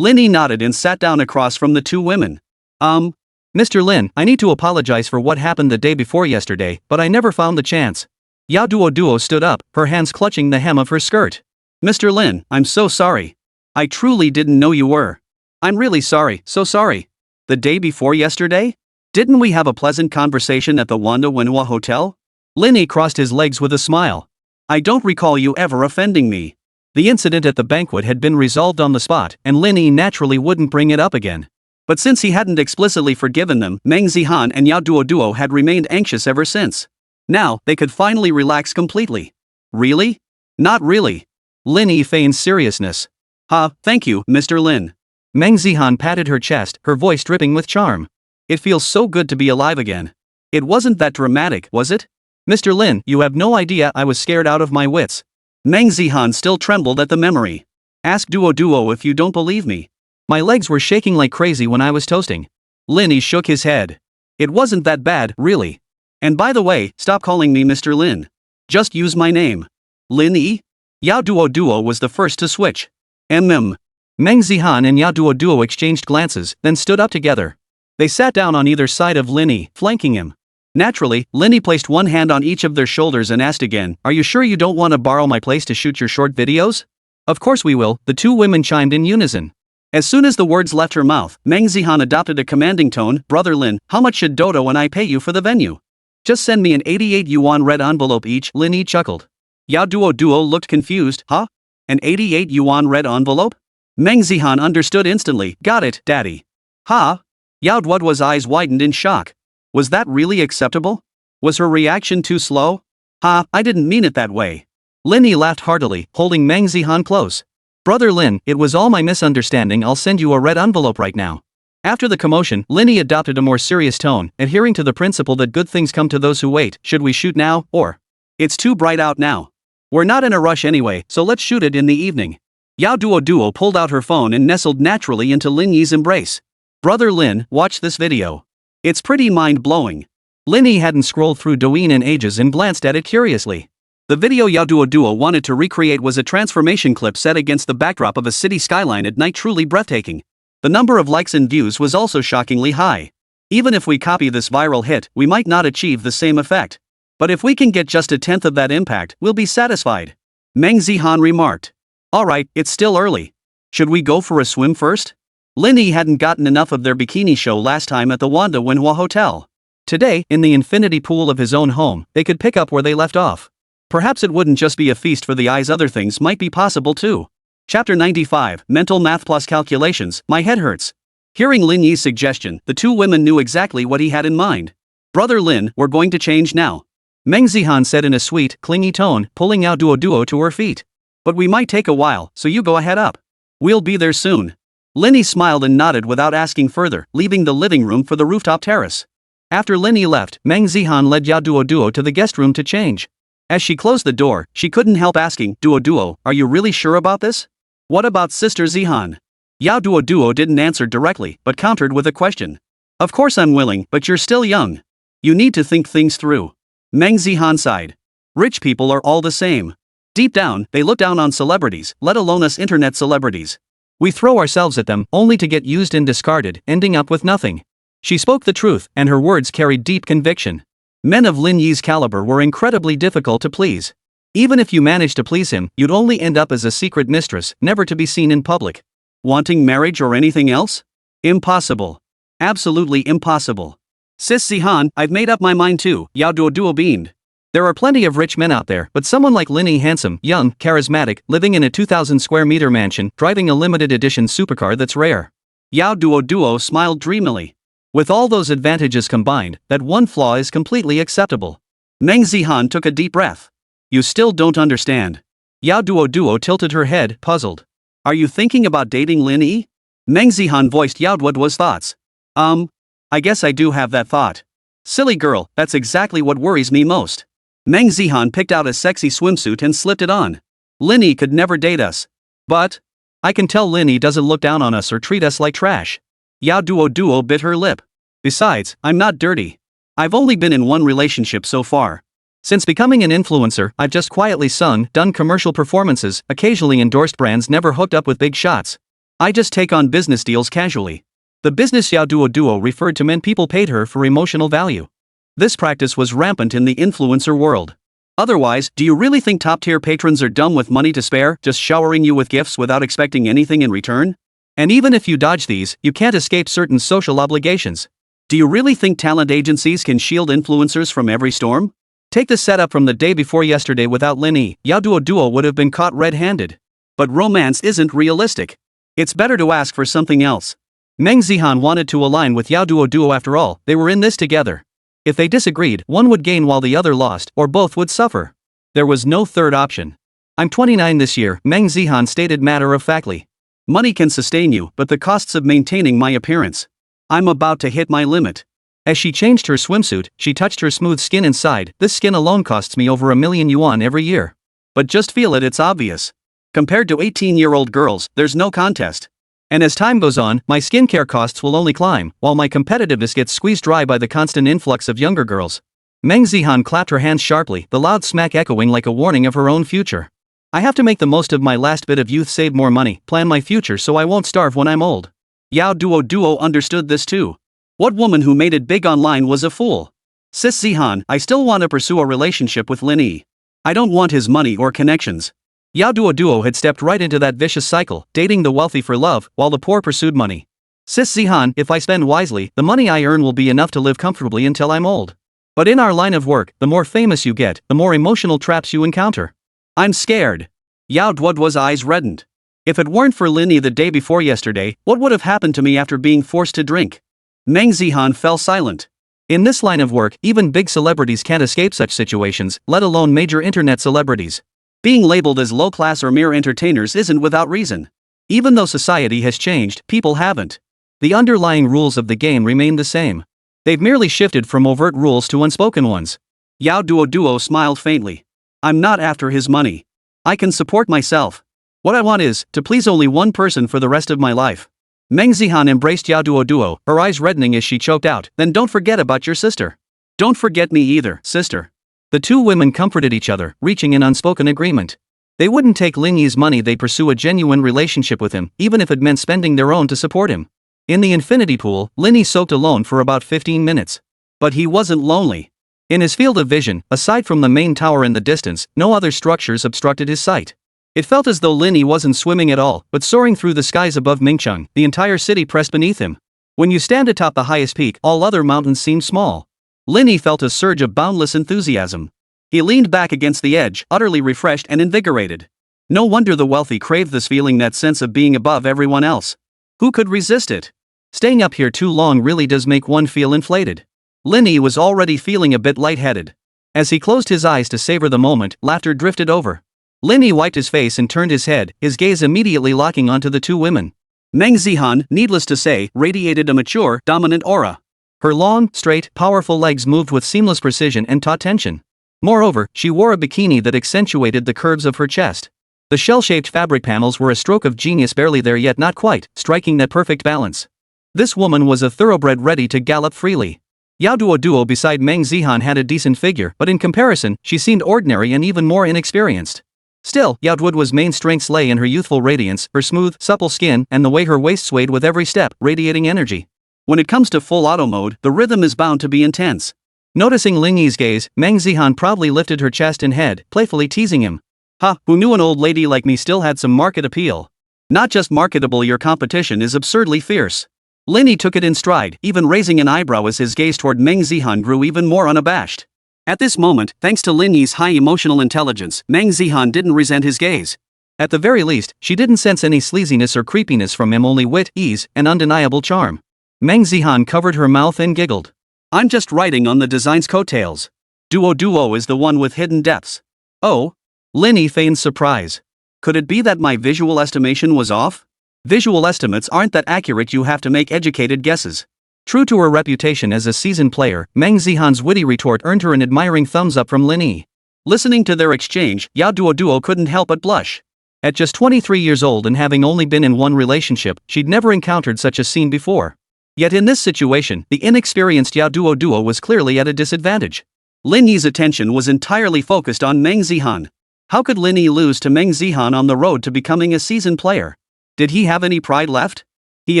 Lin Yi nodded and sat down across from the two women. Mr. Lin, I need to apologize for what happened the day before yesterday, but I never found the chance. Yao Duo stood up, her hands clutching the hem of her skirt. Mr. Lin, I'm so sorry. I truly didn't know you were. I'm really sorry, so sorry. The day before yesterday? Didn't we have a pleasant conversation at the Wanda Wenhua Hotel? Lin Yi crossed his legs with a smile. I don't recall you ever offending me. The incident at the banquet had been resolved on the spot, and Lin Yi naturally wouldn't bring it up again. But since he hadn't explicitly forgiven them, Meng Zihan and Yao Duo had remained anxious ever since. Now, they could finally relax completely. Really? Not really. Lin Yi feigned seriousness. Thank you, Mr. Lin. Meng Zihan patted her chest, her voice dripping with charm. It feels so good to be alive again. It wasn't that dramatic, was it? Mr. Lin, you have no idea I was scared out of my wits. Meng Zihan still trembled at the memory. Ask Duo if you don't believe me. My legs were shaking like crazy when I was toasting. Lin Yi shook his head. It wasn't that bad, really. And by the way, stop calling me Mr. Lin. Just use my name. Lin Yi? Yao Duo was the first to switch. Meng Zihan and Yao Duo exchanged glances, then stood up together. They sat down on either side of Lin Yi, flanking him. Naturally, Lin Yi placed one hand on each of their shoulders and asked again, Are you sure you don't want to borrow my place to shoot your short videos? Of course we will, the two women chimed in unison. As soon as the words left her mouth, Meng Zihan adopted a commanding tone. Brother Lin, how much should Dodo and I pay you for the venue? Just send me an 88 yuan red envelope each, Lin Yi chuckled. Yao Duo looked confused. An 88 yuan red envelope? Meng Zihan understood instantly. Got it, daddy. Yao Duo's eyes widened in shock. Was that really acceptable? Was her reaction too slow? I didn't mean it that way. Lin Yi laughed heartily, holding Meng Zihan close. Brother Lin, it was all my misunderstanding. I'll send you a red envelope right now. After the commotion, Lin Yi adopted a more serious tone, adhering to the principle that good things come to those who wait. Should we shoot now, or? It's too bright out now. We're not in a rush anyway, so let's shoot it in the evening. Yao Duo pulled out her phone and nestled naturally into Lin Yi's embrace. Brother Lin, watch this video. It's pretty mind-blowing. Lin Yi hadn't scrolled through Douyin in ages and glanced at it curiously. The video Yao Duo wanted to recreate was a transformation clip set against the backdrop of a city skyline at night, truly breathtaking. The number of likes and views was also shockingly high. Even if we copy this viral hit, we might not achieve the same effect. But if we can get just a tenth of that impact, we'll be satisfied. Meng Zihan remarked. Alright, it's still early. Should we go for a swim first? Lin Yi hadn't gotten enough of their bikini show last time at the Wanda Wenhua Hotel. Today, in the infinity pool of his own home, they could pick up where they left off. Perhaps it wouldn't just be a feast for the eyes, other things might be possible too. Chapter 95, Mental Math Plus Calculations, My Head Hurts. Hearing Lin Yi's suggestion, the two women knew exactly what he had in mind. Brother Lin, we're going to change now. Meng Zihan said in a sweet, clingy tone, pulling Yao Duo to her feet. But we might take a while, so you go ahead up. We'll be there soon. Lin Yi smiled and nodded without asking further, leaving the living room for the rooftop terrace. After Lin Yi left, Meng Zihan led Yao Duo to the guest room to change. As she closed the door, she couldn't help asking, Duo, are you really sure about this? What about Sister Zihan? Yao Duo didn't answer directly, but countered with a question. Of course I'm willing, but you're still young. You need to think things through. Meng Zihan sighed. Rich people are all the same. Deep down, they look down on celebrities, let alone us internet celebrities. We throw ourselves at them, only to get used and discarded, ending up with nothing. She spoke the truth, and her words carried deep conviction. Men of Lin Yi's caliber were incredibly difficult to please. Even if you managed to please him, you'd only end up as a secret mistress, never to be seen in public. Wanting marriage or anything else? Impossible. Absolutely impossible. Sis Zihan, I've made up my mind too, Yao Duo beamed. There are plenty of rich men out there, but someone like Lin Yi, handsome, young, charismatic, living in a 2,000 square meter mansion, driving a limited edition supercar that's rare. Yao Duo smiled dreamily. With all those advantages combined, that one flaw is completely acceptable. Meng Zihan took a deep breath. You still don't understand. Yao Duo tilted her head, puzzled. Are you thinking about dating Lin Yi? Meng Zihan voiced Yao Duo's thoughts. I guess I do have that thought. Silly girl, that's exactly what worries me most. Meng Zihan picked out a sexy swimsuit and slipped it on. Lin Yi could never date us. But I can tell Lin Yi doesn't look down on us or treat us like trash. Yao Duo bit her lip. Besides, I'm not dirty. I've only been in one relationship so far. Since becoming an influencer, I've just quietly sung, done commercial performances, occasionally endorsed brands, never hooked up with big shots. I just take on business deals casually. The business Yao Duo referred to meant people paid her for emotional value. This practice was rampant in the influencer world. Otherwise, do you really think top-tier patrons are dumb with money to spare, just showering you with gifts without expecting anything in return? And even if you dodge these, you can't escape certain social obligations. Do you really think talent agencies can shield influencers from every storm? Take the setup from the day before yesterday without Lin Yi, Yao Duo would have been caught red-handed. But romance isn't realistic. It's better to ask for something else. Meng Zihan wanted to align with Yao Duo after all, they were in this together. If they disagreed, one would gain while the other lost, or both would suffer. There was no third option. I'm 29 this year, Meng Zihan stated matter-of-factly. Money can sustain you, but the costs of maintaining my appearance. I'm about to hit my limit. As she changed her swimsuit, she touched her smooth skin and sighed. This skin alone costs me over 1,000,000 yuan every year. But just feel it, it's obvious. Compared to 18-year-old girls, there's no contest. And as time goes on, my skincare costs will only climb, while my competitiveness gets squeezed dry by the constant influx of younger girls. Meng Zihan clapped her hands sharply, the loud smack echoing like a warning of her own future. I have to make the most of my last bit of youth, save more money, plan my future so I won't starve when I'm old. Yao Duo understood this too. What woman who made it big online was a fool? Sis Zihan, I still want to pursue a relationship with Lin Yi. I don't want his money or connections. Yao Duo had stepped right into that vicious cycle, dating the wealthy for love, while the poor pursued money. Sis Zihan, if I spend wisely, the money I earn will be enough to live comfortably until I'm old. But in our line of work, the more famous you get, the more emotional traps you encounter. I'm scared. Yao Duo's eyes reddened. If it weren't for Lin Yi the day before yesterday, what would have happened to me after being forced to drink? Meng Zihan fell silent. In this line of work, even big celebrities can't escape such situations, let alone major internet celebrities. Being labeled as low-class or mere entertainers isn't without reason. Even though society has changed, people haven't. The underlying rules of the game remain the same. They've merely shifted from overt rules to unspoken ones. Yao Duo smiled faintly. I'm not after his money. I can support myself. What I want is to please only one person for the rest of my life. Meng Zihan embraced Yao Duo, her eyes reddening as she choked out, then don't forget about your sister. Don't forget me either, sister. The two women comforted each other, reaching an unspoken agreement. They wouldn't take Lin Yi's money, they'd pursue a genuine relationship with him, even if it meant spending their own to support him. In the infinity pool, Lin Yi soaked alone for about 15 minutes. But he wasn't lonely. In his field of vision, aside from the main tower in the distance, no other structures obstructed his sight. It felt as though Lin Yi wasn't swimming at all, but soaring through the skies above Mingcheng, the entire city pressed beneath him. When you stand atop the highest peak, all other mountains seem small. Lin Yi felt a surge of boundless enthusiasm. He leaned back against the edge, utterly refreshed and invigorated. No wonder the wealthy craved this feeling, that sense of being above everyone else. Who could resist it? Staying up here too long really does make one feel inflated. Lin Yi was already feeling a bit lightheaded. As he closed his eyes to savor the moment, laughter drifted over. Lin Yi wiped his face and turned his head, his gaze immediately locking onto the two women. Meng Zihan, needless to say, radiated a mature, dominant aura. Her long, straight, powerful legs moved with seamless precision and taut tension. Moreover, she wore a bikini that accentuated the curves of her chest. The shell-shaped fabric panels were a stroke of genius, barely there yet not quite, striking that perfect balance. This woman was a thoroughbred ready to gallop freely. Yao Duo beside Meng Zihan had a decent figure, but in comparison, she seemed ordinary and even more inexperienced. Still, Yao Duo's main strengths lay in her youthful radiance, her smooth, supple skin, and the way her waist swayed with every step, radiating energy. When it comes to full auto mode, the rhythm is bound to be intense. Noticing Lin Yi's gaze, Meng Zihan proudly lifted her chest and head, playfully teasing him. Ha, who knew an old lady like me still had some market appeal? Not just marketable, your competition is absurdly fierce. Lin Yi took it in stride, even raising an eyebrow as his gaze toward Meng Zihan grew even more unabashed. At this moment, thanks to Lin Yi's high emotional intelligence, Meng Zihan didn't resent his gaze. At the very least, she didn't sense any sleaziness or creepiness from him, only wit, ease, and undeniable charm. Meng Zihan covered her mouth and giggled. I'm just riding on the design's coattails. Duo is the one with hidden depths. Oh? Lin Yi feigned surprise. Could it be that my visual estimation was off? Visual estimates aren't that accurate, you have to make educated guesses. True to her reputation as a seasoned player, Meng Zihan's witty retort earned her an admiring thumbs up from Lin Yi. Listening to their exchange, Yao Duo couldn't help but blush. At just 23 years old and having only been in one relationship, she'd never encountered such a scene before. Yet in this situation, the inexperienced Yao Duo was clearly at a disadvantage. Lin Yi's attention was entirely focused on Meng Zihan. How could Lin Yi lose to Meng Zihan on the road to becoming a seasoned player? Did he have any pride left? He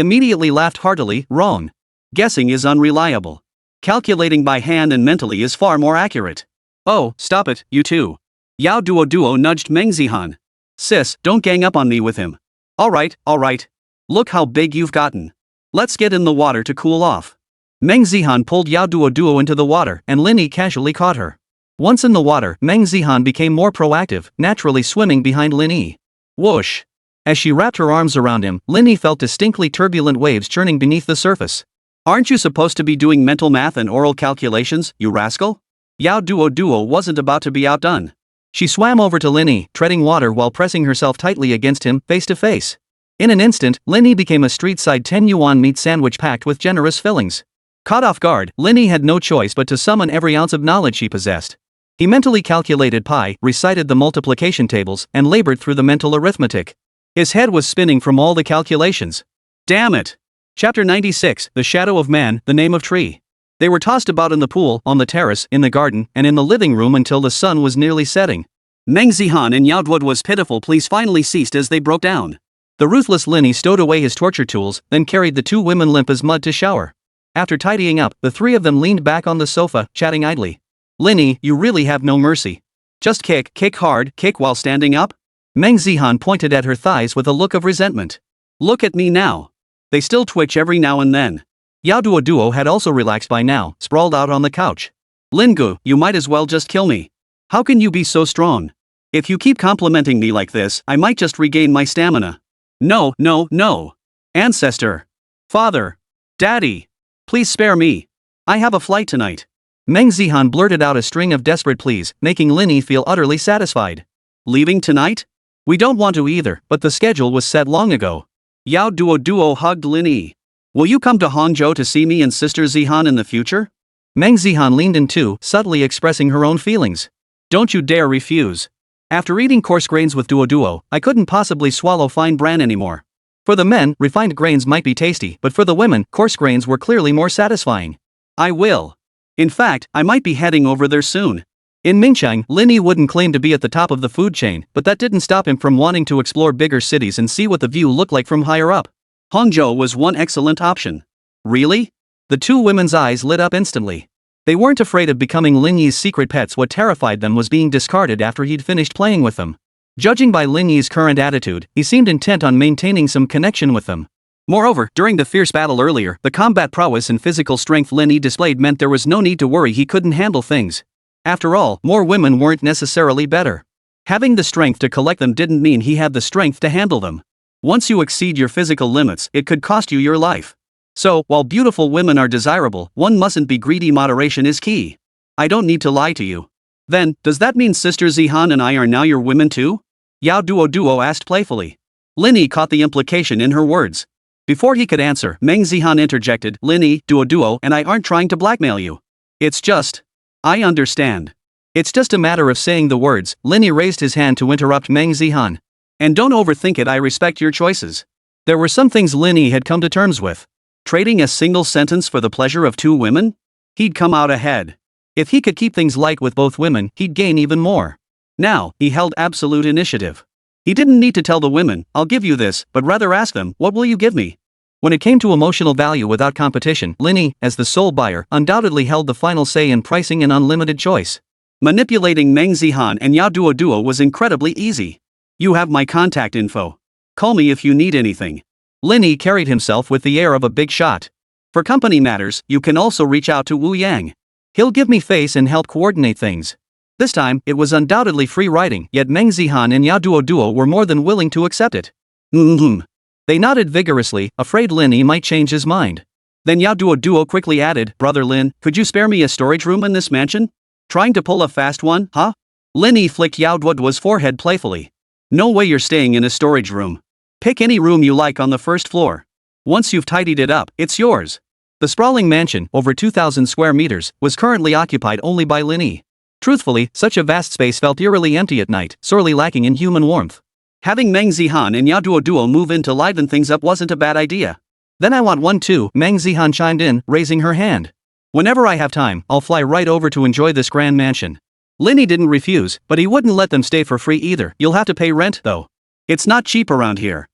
immediately laughed heartily. Wrong. Guessing is unreliable. Calculating by hand and mentally is far more accurate. Oh, stop it, you two. Yao Duo nudged Meng Zihan. Sis, don't gang up on me with him. Alright. Look how big you've gotten. Let's get in the water to cool off. Meng Zihan pulled Yao Duo into the water, and Lin Yi casually caught her. Once in the water, Meng Zihan became more proactive, naturally swimming behind Lin Yi. Whoosh! As she wrapped her arms around him, Lin Yi felt distinctly turbulent waves churning beneath the surface. Aren't you supposed to be doing mental math and oral calculations, you rascal? Yao Duo wasn't about to be outdone. She swam over to Lin Yi, treading water while pressing herself tightly against him, face to face. In an instant, Lin Yi became a street-side 10 yuan meat sandwich packed with generous fillings. Caught off guard, Lin Yi had no choice but to summon every ounce of knowledge she possessed. He mentally calculated pi, recited the multiplication tables, and labored through the mental arithmetic. His head was spinning from all the calculations. Damn it! Chapter 96, The Shadow of Man, The Name of Tree. They were tossed about in the pool, on the terrace, in the garden, and in the living room until the sun was nearly setting. Meng Zihan and Yao Duo's pitiful pleas finally ceased as they broke down. The ruthless Lin Yi stowed away his torture tools, then carried the two women limp as mud to shower. After tidying up, the three of them leaned back on the sofa, chatting idly. Lin Yi, you really have no mercy. Just kick hard, kick while standing up? Meng Zihan pointed at her thighs with a look of resentment. Look at me now. They still twitch every now and then. Yao Duo had also relaxed by now, sprawled out on the couch. Lingu, you might as well just kill me. How can you be so strong? If you keep complimenting me like this, I might just regain my stamina. No. Ancestor. Father. Daddy. Please spare me. I have a flight tonight. Meng Zihan blurted out a string of desperate pleas, making Lin Yi feel utterly satisfied. Leaving tonight? We don't want to either, but the schedule was set long ago. Yao Duo hugged Lin Yi. Will you come to Hangzhou to see me and Sister Zihan in the future? Meng Zihan leaned in too, subtly expressing her own feelings. Don't you dare refuse. After eating coarse grains with Duo, I couldn't possibly swallow fine bran anymore. For the men, refined grains might be tasty, but for the women, coarse grains were clearly more satisfying. I will. In fact, I might be heading over there soon. In Mingqiang, Lin Yi wouldn't claim to be at the top of the food chain, but that didn't stop him from wanting to explore bigger cities and see what the view looked like from higher up. Hangzhou was one excellent option. Really? The two women's eyes lit up instantly. They weren't afraid of becoming Lin Yi's secret pets. What terrified them was being discarded after he'd finished playing with them. Judging by Lin Yi's current attitude, he seemed intent on maintaining some connection with them. Moreover, during the fierce battle earlier, the combat prowess and physical strength Lin Yi displayed meant there was no need to worry he couldn't handle things. After all, more women weren't necessarily better. Having the strength to collect them didn't mean he had the strength to handle them. Once you exceed your physical limits, it could cost you your life. So, while beautiful women are desirable, one mustn't be greedy. Moderation is key. I don't need to lie to you. Then, does that mean Sister Zihan and I are now your women too? Yao Duo asked playfully. Lin Yi caught the implication in her words. Before he could answer, Meng Zihan interjected, Lin Yi, Duo and I aren't trying to blackmail you. It's just. I understand. It's just a matter of saying the words. Lin Yi raised his hand to interrupt Meng Zihan. And don't overthink it, I respect your choices. There were some things Lin Yi had come to terms with. Trading a single sentence for the pleasure of two women? He'd come out ahead. If he could keep things light with both women, he'd gain even more. Now, he held absolute initiative. He didn't need to tell the women, I'll give you this, but rather ask them, what will you give me? When it came to emotional value without competition, Lin Yi, as the sole buyer, undoubtedly held the final say in pricing and unlimited choice. Manipulating Meng Zihan and Yao Duo was incredibly easy. You have my contact info. Call me if you need anything. Lin Yi carried himself with the air of a big shot. For company matters, you can also reach out to Wu Yang. He'll give me face and help coordinate things. This time, it was undoubtedly free riding, yet Meng Zihan and Yao Duo were more than willing to accept it. They nodded vigorously, afraid Lin Yi might change his mind. Then Yao Duo quickly added, Brother Lin, could you spare me a storage room in this mansion? Trying to pull a fast one, huh? Lin Yi flicked Yao Duo's forehead playfully. No way you're staying in a storage room. Pick any room you like on the first floor. Once you've tidied it up, it's yours. The sprawling mansion, over 2,000 square meters, was currently occupied only by Lin Yi. Truthfully, such a vast space felt eerily empty at night, sorely lacking in human warmth. Having Meng Zihan and Yao Duo move in to liven things up wasn't a bad idea. Then I want one too, Meng Zihan chimed in, raising her hand. Whenever I have time, I'll fly right over to enjoy this grand mansion. Lin Yi didn't refuse, but he wouldn't let them stay for free either. You'll have to pay rent, though. It's not cheap around here.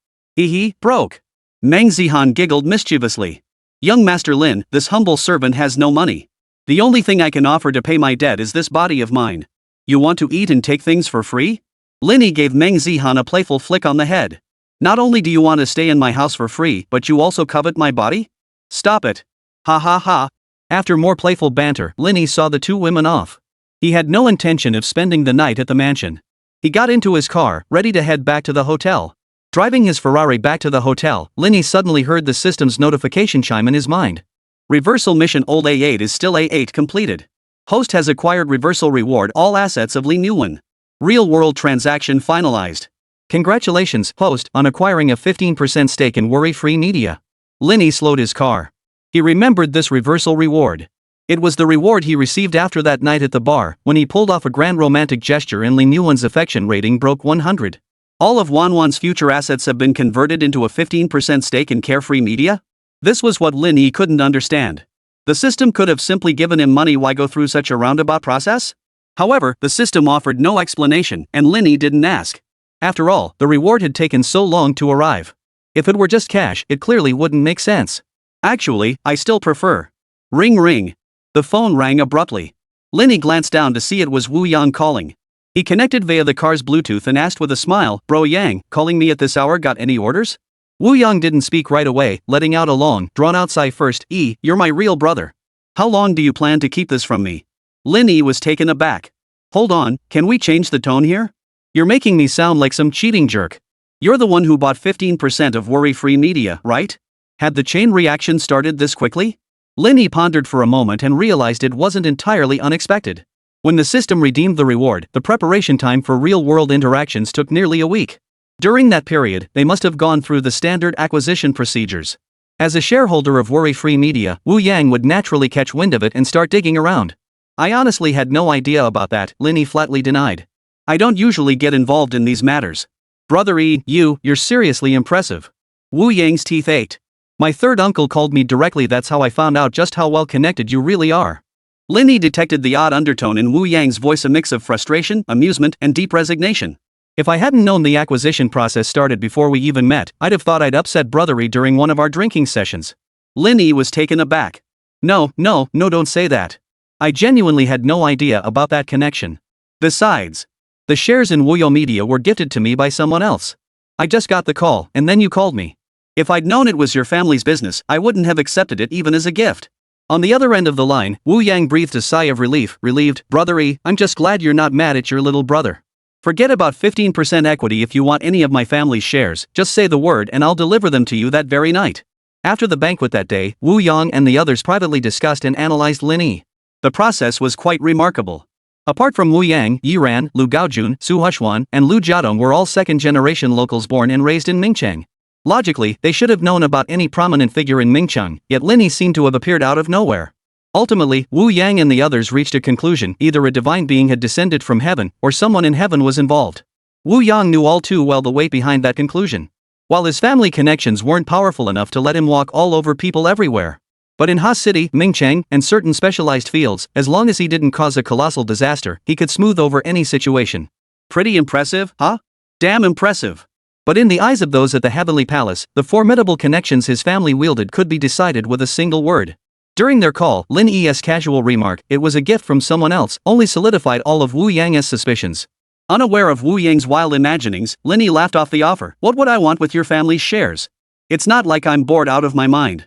Broke. Meng Zihan giggled mischievously. Young Master Lin, this humble servant has no money. The only thing I can offer to pay my debt is this body of mine. You want to eat and take things for free? Lin Yi gave Meng Zihan a playful flick on the head. Not only do you want to stay in my house for free, but you also covet my body? Stop it. Ha ha ha. After more playful banter, Lin Yi saw the two women off. He had no intention of spending the night at the mansion. He got into his car, ready to head back to the hotel. Driving his Ferrari back to the hotel, Lin Yi suddenly heard the system's notification chime in his mind. Reversal mission old A8 is still A8 completed. Host has acquired reversal reward all assets of Lin Yi. Real-world transaction finalized. Congratulations, host, on acquiring a 15% stake in worry-free media. Lin Yi slowed his car. He remembered this reversal reward. It was the reward he received after that night at the bar, when he pulled off a grand romantic gesture and Lin Yi's affection rating broke 100. All of Wanwan's future assets have been converted into a 15% stake in Carefree Media? This was what Lin Yi couldn't understand. The system could have simply given him money. Why go through such a roundabout process? However, the system offered no explanation, and Lin Yi didn't ask. After all, the reward had taken so long to arrive. If it were just cash, it clearly wouldn't make sense. Actually, I still prefer. Ring ring. The phone rang abruptly. Lin Yi glanced down to see it was Wu Yang calling. He connected via the car's Bluetooth and asked with a smile, Bro Yang, calling me at this hour, got any orders? Wu Yang didn't speak right away, letting out a long, drawn-out sigh first. You're my real brother. How long do you plan to keep this from me? Lin Yi was taken aback. Hold on, can we change the tone here? You're making me sound like some cheating jerk. You're the one who bought 15% of worry-free media, right? Had the chain reaction started this quickly? Lin Yi pondered for a moment and realized it wasn't entirely unexpected. When the system redeemed the reward, the preparation time for real-world interactions took nearly a week. During that period, they must have gone through the standard acquisition procedures. As a shareholder of worry-free media, Wu Yang would naturally catch wind of it and start digging around. I honestly had no idea about that, Lin Yi flatly denied. I don't usually get involved in these matters. Brother you're seriously impressive. Wu Yang's teeth ached. My third uncle called me directly. That's how I found out just how well connected you really are. Lin Yi detected the odd undertone in Wu Yang's voice, a mix of frustration, amusement, and deep resignation. If I hadn't known the acquisition process started before we even met, I'd have thought I'd upset Brothery during one of our drinking sessions. Lin Yi was taken aback. No, don't say that. I genuinely had no idea about that connection. Besides, the shares in Wuyo Media were gifted to me by someone else. I just got the call, and then you called me. If I'd known it was your family's business, I wouldn't have accepted it even as a gift. On the other end of the line, Wu Yang breathed a sigh of relief, relieved. Brothery, I'm just glad you're not mad at your little brother. Forget about 15% equity. If you want any of my family's shares, just say the word and I'll deliver them to you that very night. After the banquet that day, Wu Yang and the others privately discussed and analyzed Lin Yi. The process was quite remarkable. Apart from Wu Yang, Yi Ran, Lu Gaojun, Su Huishuan, and Lu Jiadong were all second-generation locals born and raised in Mingcheng. Logically, they should have known about any prominent figure in Mingcheng, yet Lin Yi seemed to have appeared out of nowhere. Ultimately, Wu Yang and the others reached a conclusion: either a divine being had descended from heaven, or someone in heaven was involved. Wu Yang knew all too well the weight behind that conclusion. While his family connections weren't powerful enough to let him walk all over people everywhere. But in Ha City, Mingcheng, and certain specialized fields, as long as he didn't cause a colossal disaster, he could smooth over any situation. Pretty impressive, huh? Damn impressive. But in the eyes of those at the Heavenly Palace, the formidable connections his family wielded could be decided with a single word. During their call, Lin Yi's casual remark, "It was a gift from someone else," only solidified all of Wu Yang's suspicions. Unaware of Wu Yang's wild imaginings, Lin Yi laughed off the offer. "What would I want with your family's shares? It's not like I'm bored out of my mind."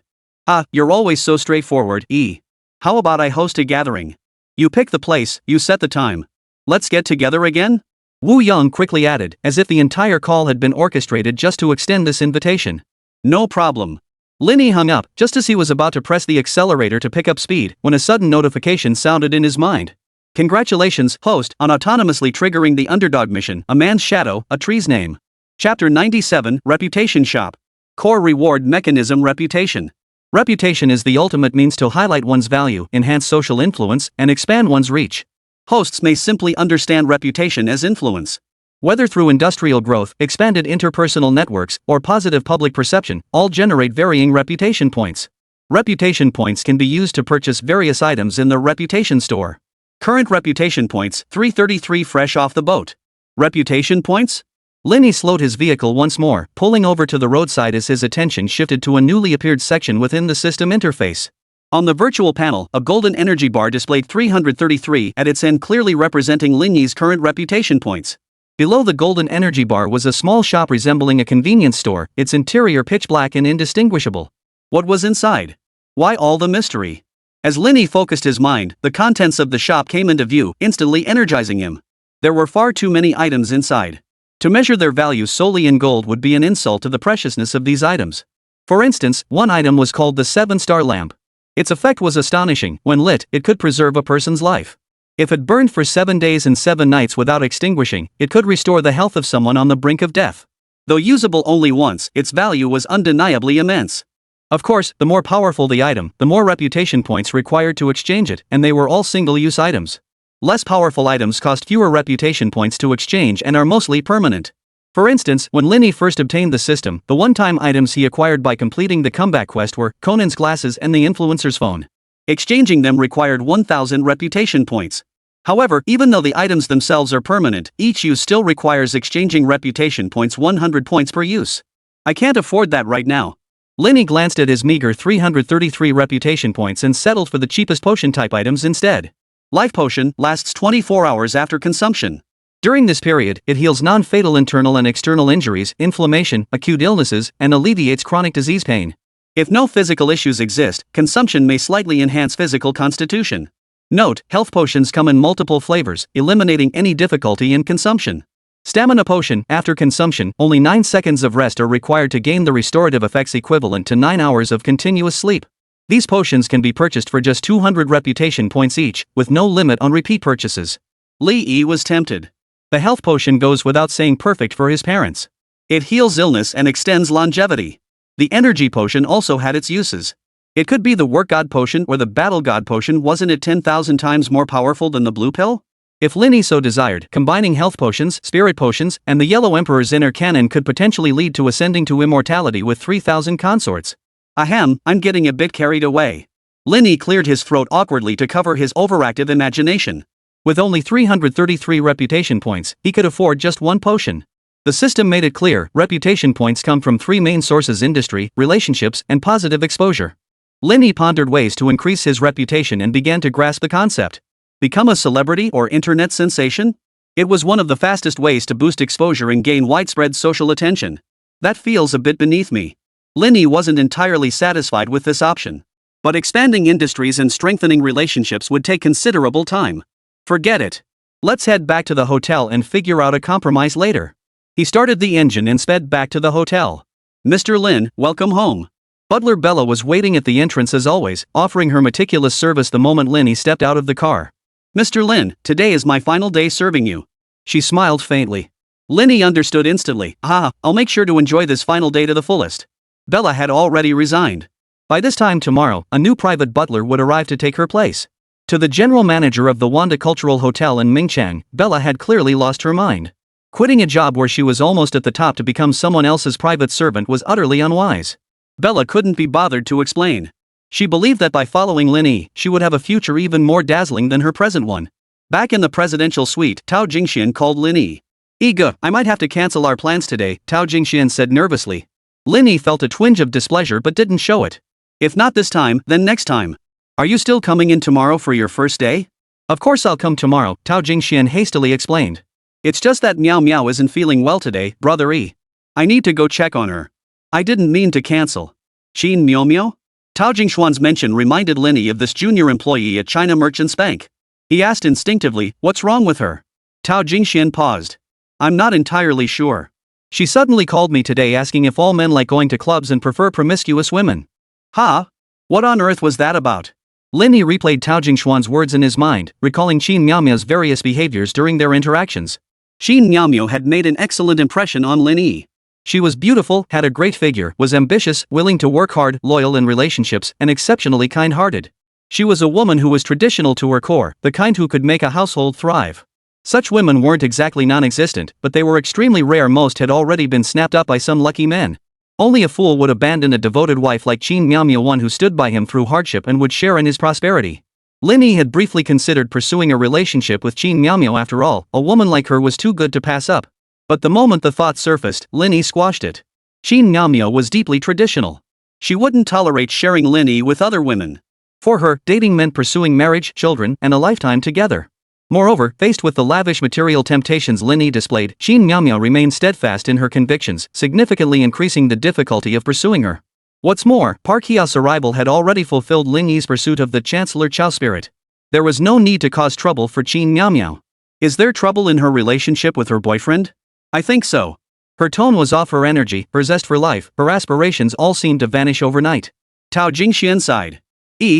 "Ah, you're always so straightforward, E. How about I host a gathering? You pick the place, you set the time. Let's get together again?" Wu Yang quickly added, as if the entire call had been orchestrated just to extend this invitation. "No problem." Lin Yi hung up, just as he was about to press the accelerator to pick up speed, when a sudden notification sounded in his mind. "Congratulations, host, on autonomously triggering the underdog mission, A Man's Shadow, A Tree's Name." Chapter 97, Reputation Shop. Core Reward Mechanism. Reputation. Reputation is the ultimate means to highlight one's value, enhance social influence, and expand one's reach. Hosts may simply understand reputation as influence. Whether through industrial growth, expanded interpersonal networks, or positive public perception, all generate varying reputation points. Reputation points can be used to purchase various items in the reputation store. Current reputation points, 333 fresh off the boat. Reputation points? Lin Yi slowed his vehicle once more, pulling over to the roadside as his attention shifted to a newly appeared section within the system interface. On the virtual panel, a golden energy bar displayed 333 at its end, clearly representing Lin Yi's current reputation points. Below the golden energy bar was a small shop resembling a convenience store, its interior pitch black and indistinguishable. What was inside? Why all the mystery? As Lin Yi focused his mind, the contents of the shop came into view, instantly energizing him. There were far too many items inside. To measure their value solely in gold would be an insult to the preciousness of these items. For instance, one item was called the 7-star lamp. Its effect was astonishing: when lit, it could preserve a person's life. If it burned for 7 days and 7 nights without extinguishing, it could restore the health of someone on the brink of death. Though usable only once, its value was undeniably immense. Of course, the more powerful the item, the more reputation points required to exchange it, and they were all single-use items. Less powerful items cost fewer reputation points to exchange and are mostly permanent. For instance, when Lin Yi first obtained the system, the one-time items he acquired by completing the comeback quest were Conan's glasses and the influencer's phone. Exchanging them required 1,000 reputation points. However, even though the items themselves are permanent, each use still requires exchanging reputation points, 100 points per use. I can't afford that right now. Lin Yi glanced at his meager 333 reputation points and settled for the cheapest potion-type items instead. Life Potion lasts 24 hours after consumption. During this period, it heals non-fatal internal and external injuries, inflammation, acute illnesses, and alleviates chronic disease pain. If no physical issues exist, consumption may slightly enhance physical constitution. Note, health potions come in multiple flavors, eliminating any difficulty in consumption. Stamina Potion, after consumption, only 9 seconds of rest are required to gain the restorative effects equivalent to 9 hours of continuous sleep. These potions can be purchased for just 200 reputation points each, with no limit on repeat purchases. Li Yi was tempted. The health potion goes without saying perfect for his parents. It heals illness and extends longevity. The energy potion also had its uses. It could be the work god potion or the battle god potion. Wasn't it 10,000 times more powerful than the blue pill? If Lin Yi so desired, combining health potions, spirit potions, and the Yellow Emperor's inner cannon could potentially lead to ascending to immortality with 3,000 consorts. Ahem, I'm getting a bit carried away. Lin Yi cleared his throat awkwardly to cover his overactive imagination. With only 333 reputation points, he could afford just one potion. The system made it clear, reputation points come from 3 main sources: industry, relationships, and positive exposure. Lin Yi pondered ways to increase his reputation and began to grasp the concept. Become a celebrity or internet sensation? It was one of the fastest ways to boost exposure and gain widespread social attention. That feels a bit beneath me. Lin Yi wasn't entirely satisfied with this option. But expanding industries and strengthening relationships would take considerable time. Forget it. Let's head back to the hotel and figure out a compromise later. He started the engine and sped back to the hotel. Mr. Lin, welcome home. Butler Bella was waiting at the entrance as always, offering her meticulous service the moment Lin Yi stepped out of the car. Mr. Lin, today is my final day serving you. She smiled faintly. Lin Yi understood instantly. I'll make sure to enjoy this final day to the fullest. Bella had already resigned. By this time tomorrow, a new private butler would arrive to take her place. To the general manager of the Wanda Cultural Hotel in Mingchang, Bella had clearly lost her mind. Quitting a job where she was almost at the top to become someone else's private servant was utterly unwise. Bella couldn't be bothered to explain. She believed that by following Lin Yi, she would have a future even more dazzling than her present one. Back in the presidential suite, Tao Jingxian called Lin Yi. I might have to cancel our plans today, Tao Jingxian said nervously. Lin Yi felt a twinge of displeasure but didn't show it. If not this time, then next time. Are you still coming in tomorrow for your first day? Of course I'll come tomorrow, Tao Jingxian hastily explained. It's just that Miao Miao isn't feeling well today, Brother Yi. I need to go check on her. I didn't mean to cancel. Qin Miao Miao? Tao Jingshuan's mention reminded Lin Yi of this junior employee at China Merchants Bank. He asked instinctively, what's wrong with her? Tao Jingxian paused. I'm not entirely sure. She suddenly called me today asking if all men like going to clubs and prefer promiscuous women. What on earth was that about? Lin Yi replayed Tao Jingshuan's words in his mind, recalling Qin Miaomiao's various behaviors during their interactions. Qin Miaomiao had made an excellent impression on Lin Yi. She was beautiful, had a great figure, was ambitious, willing to work hard, loyal in relationships, and exceptionally kind-hearted. She was a woman who was traditional to her core, the kind who could make a household thrive. Such women weren't exactly non-existent, but they were extremely rare. Most had already been snapped up by some lucky men. Only a fool would abandon a devoted wife like Qin Miaomiao, one who stood by him through hardship and would share in his prosperity. Lin Yi had briefly considered pursuing a relationship with Qin Miaomiao. After all, a woman like her was too good to pass up. But the moment the thought surfaced, Lin Yi squashed it. Qin Miaomiao was deeply traditional. She wouldn't tolerate sharing Lin Yi with other women. For her, dating meant pursuing marriage, children, and a lifetime together. Moreover, faced with the lavish material temptations Lin Yi displayed, Qin Miaomiao remained steadfast in her convictions, significantly increasing the difficulty of pursuing her. What's more, Park Hyeo's arrival had already fulfilled Lin Yi's pursuit of the Chancellor Chao spirit. There was no need to cause trouble for Qin Miaomiao. Is there trouble in her relationship with her boyfriend? I think so. Her tone was off, her energy, her zest for life, her aspirations all seemed to vanish overnight. Tao Jingxian sighed.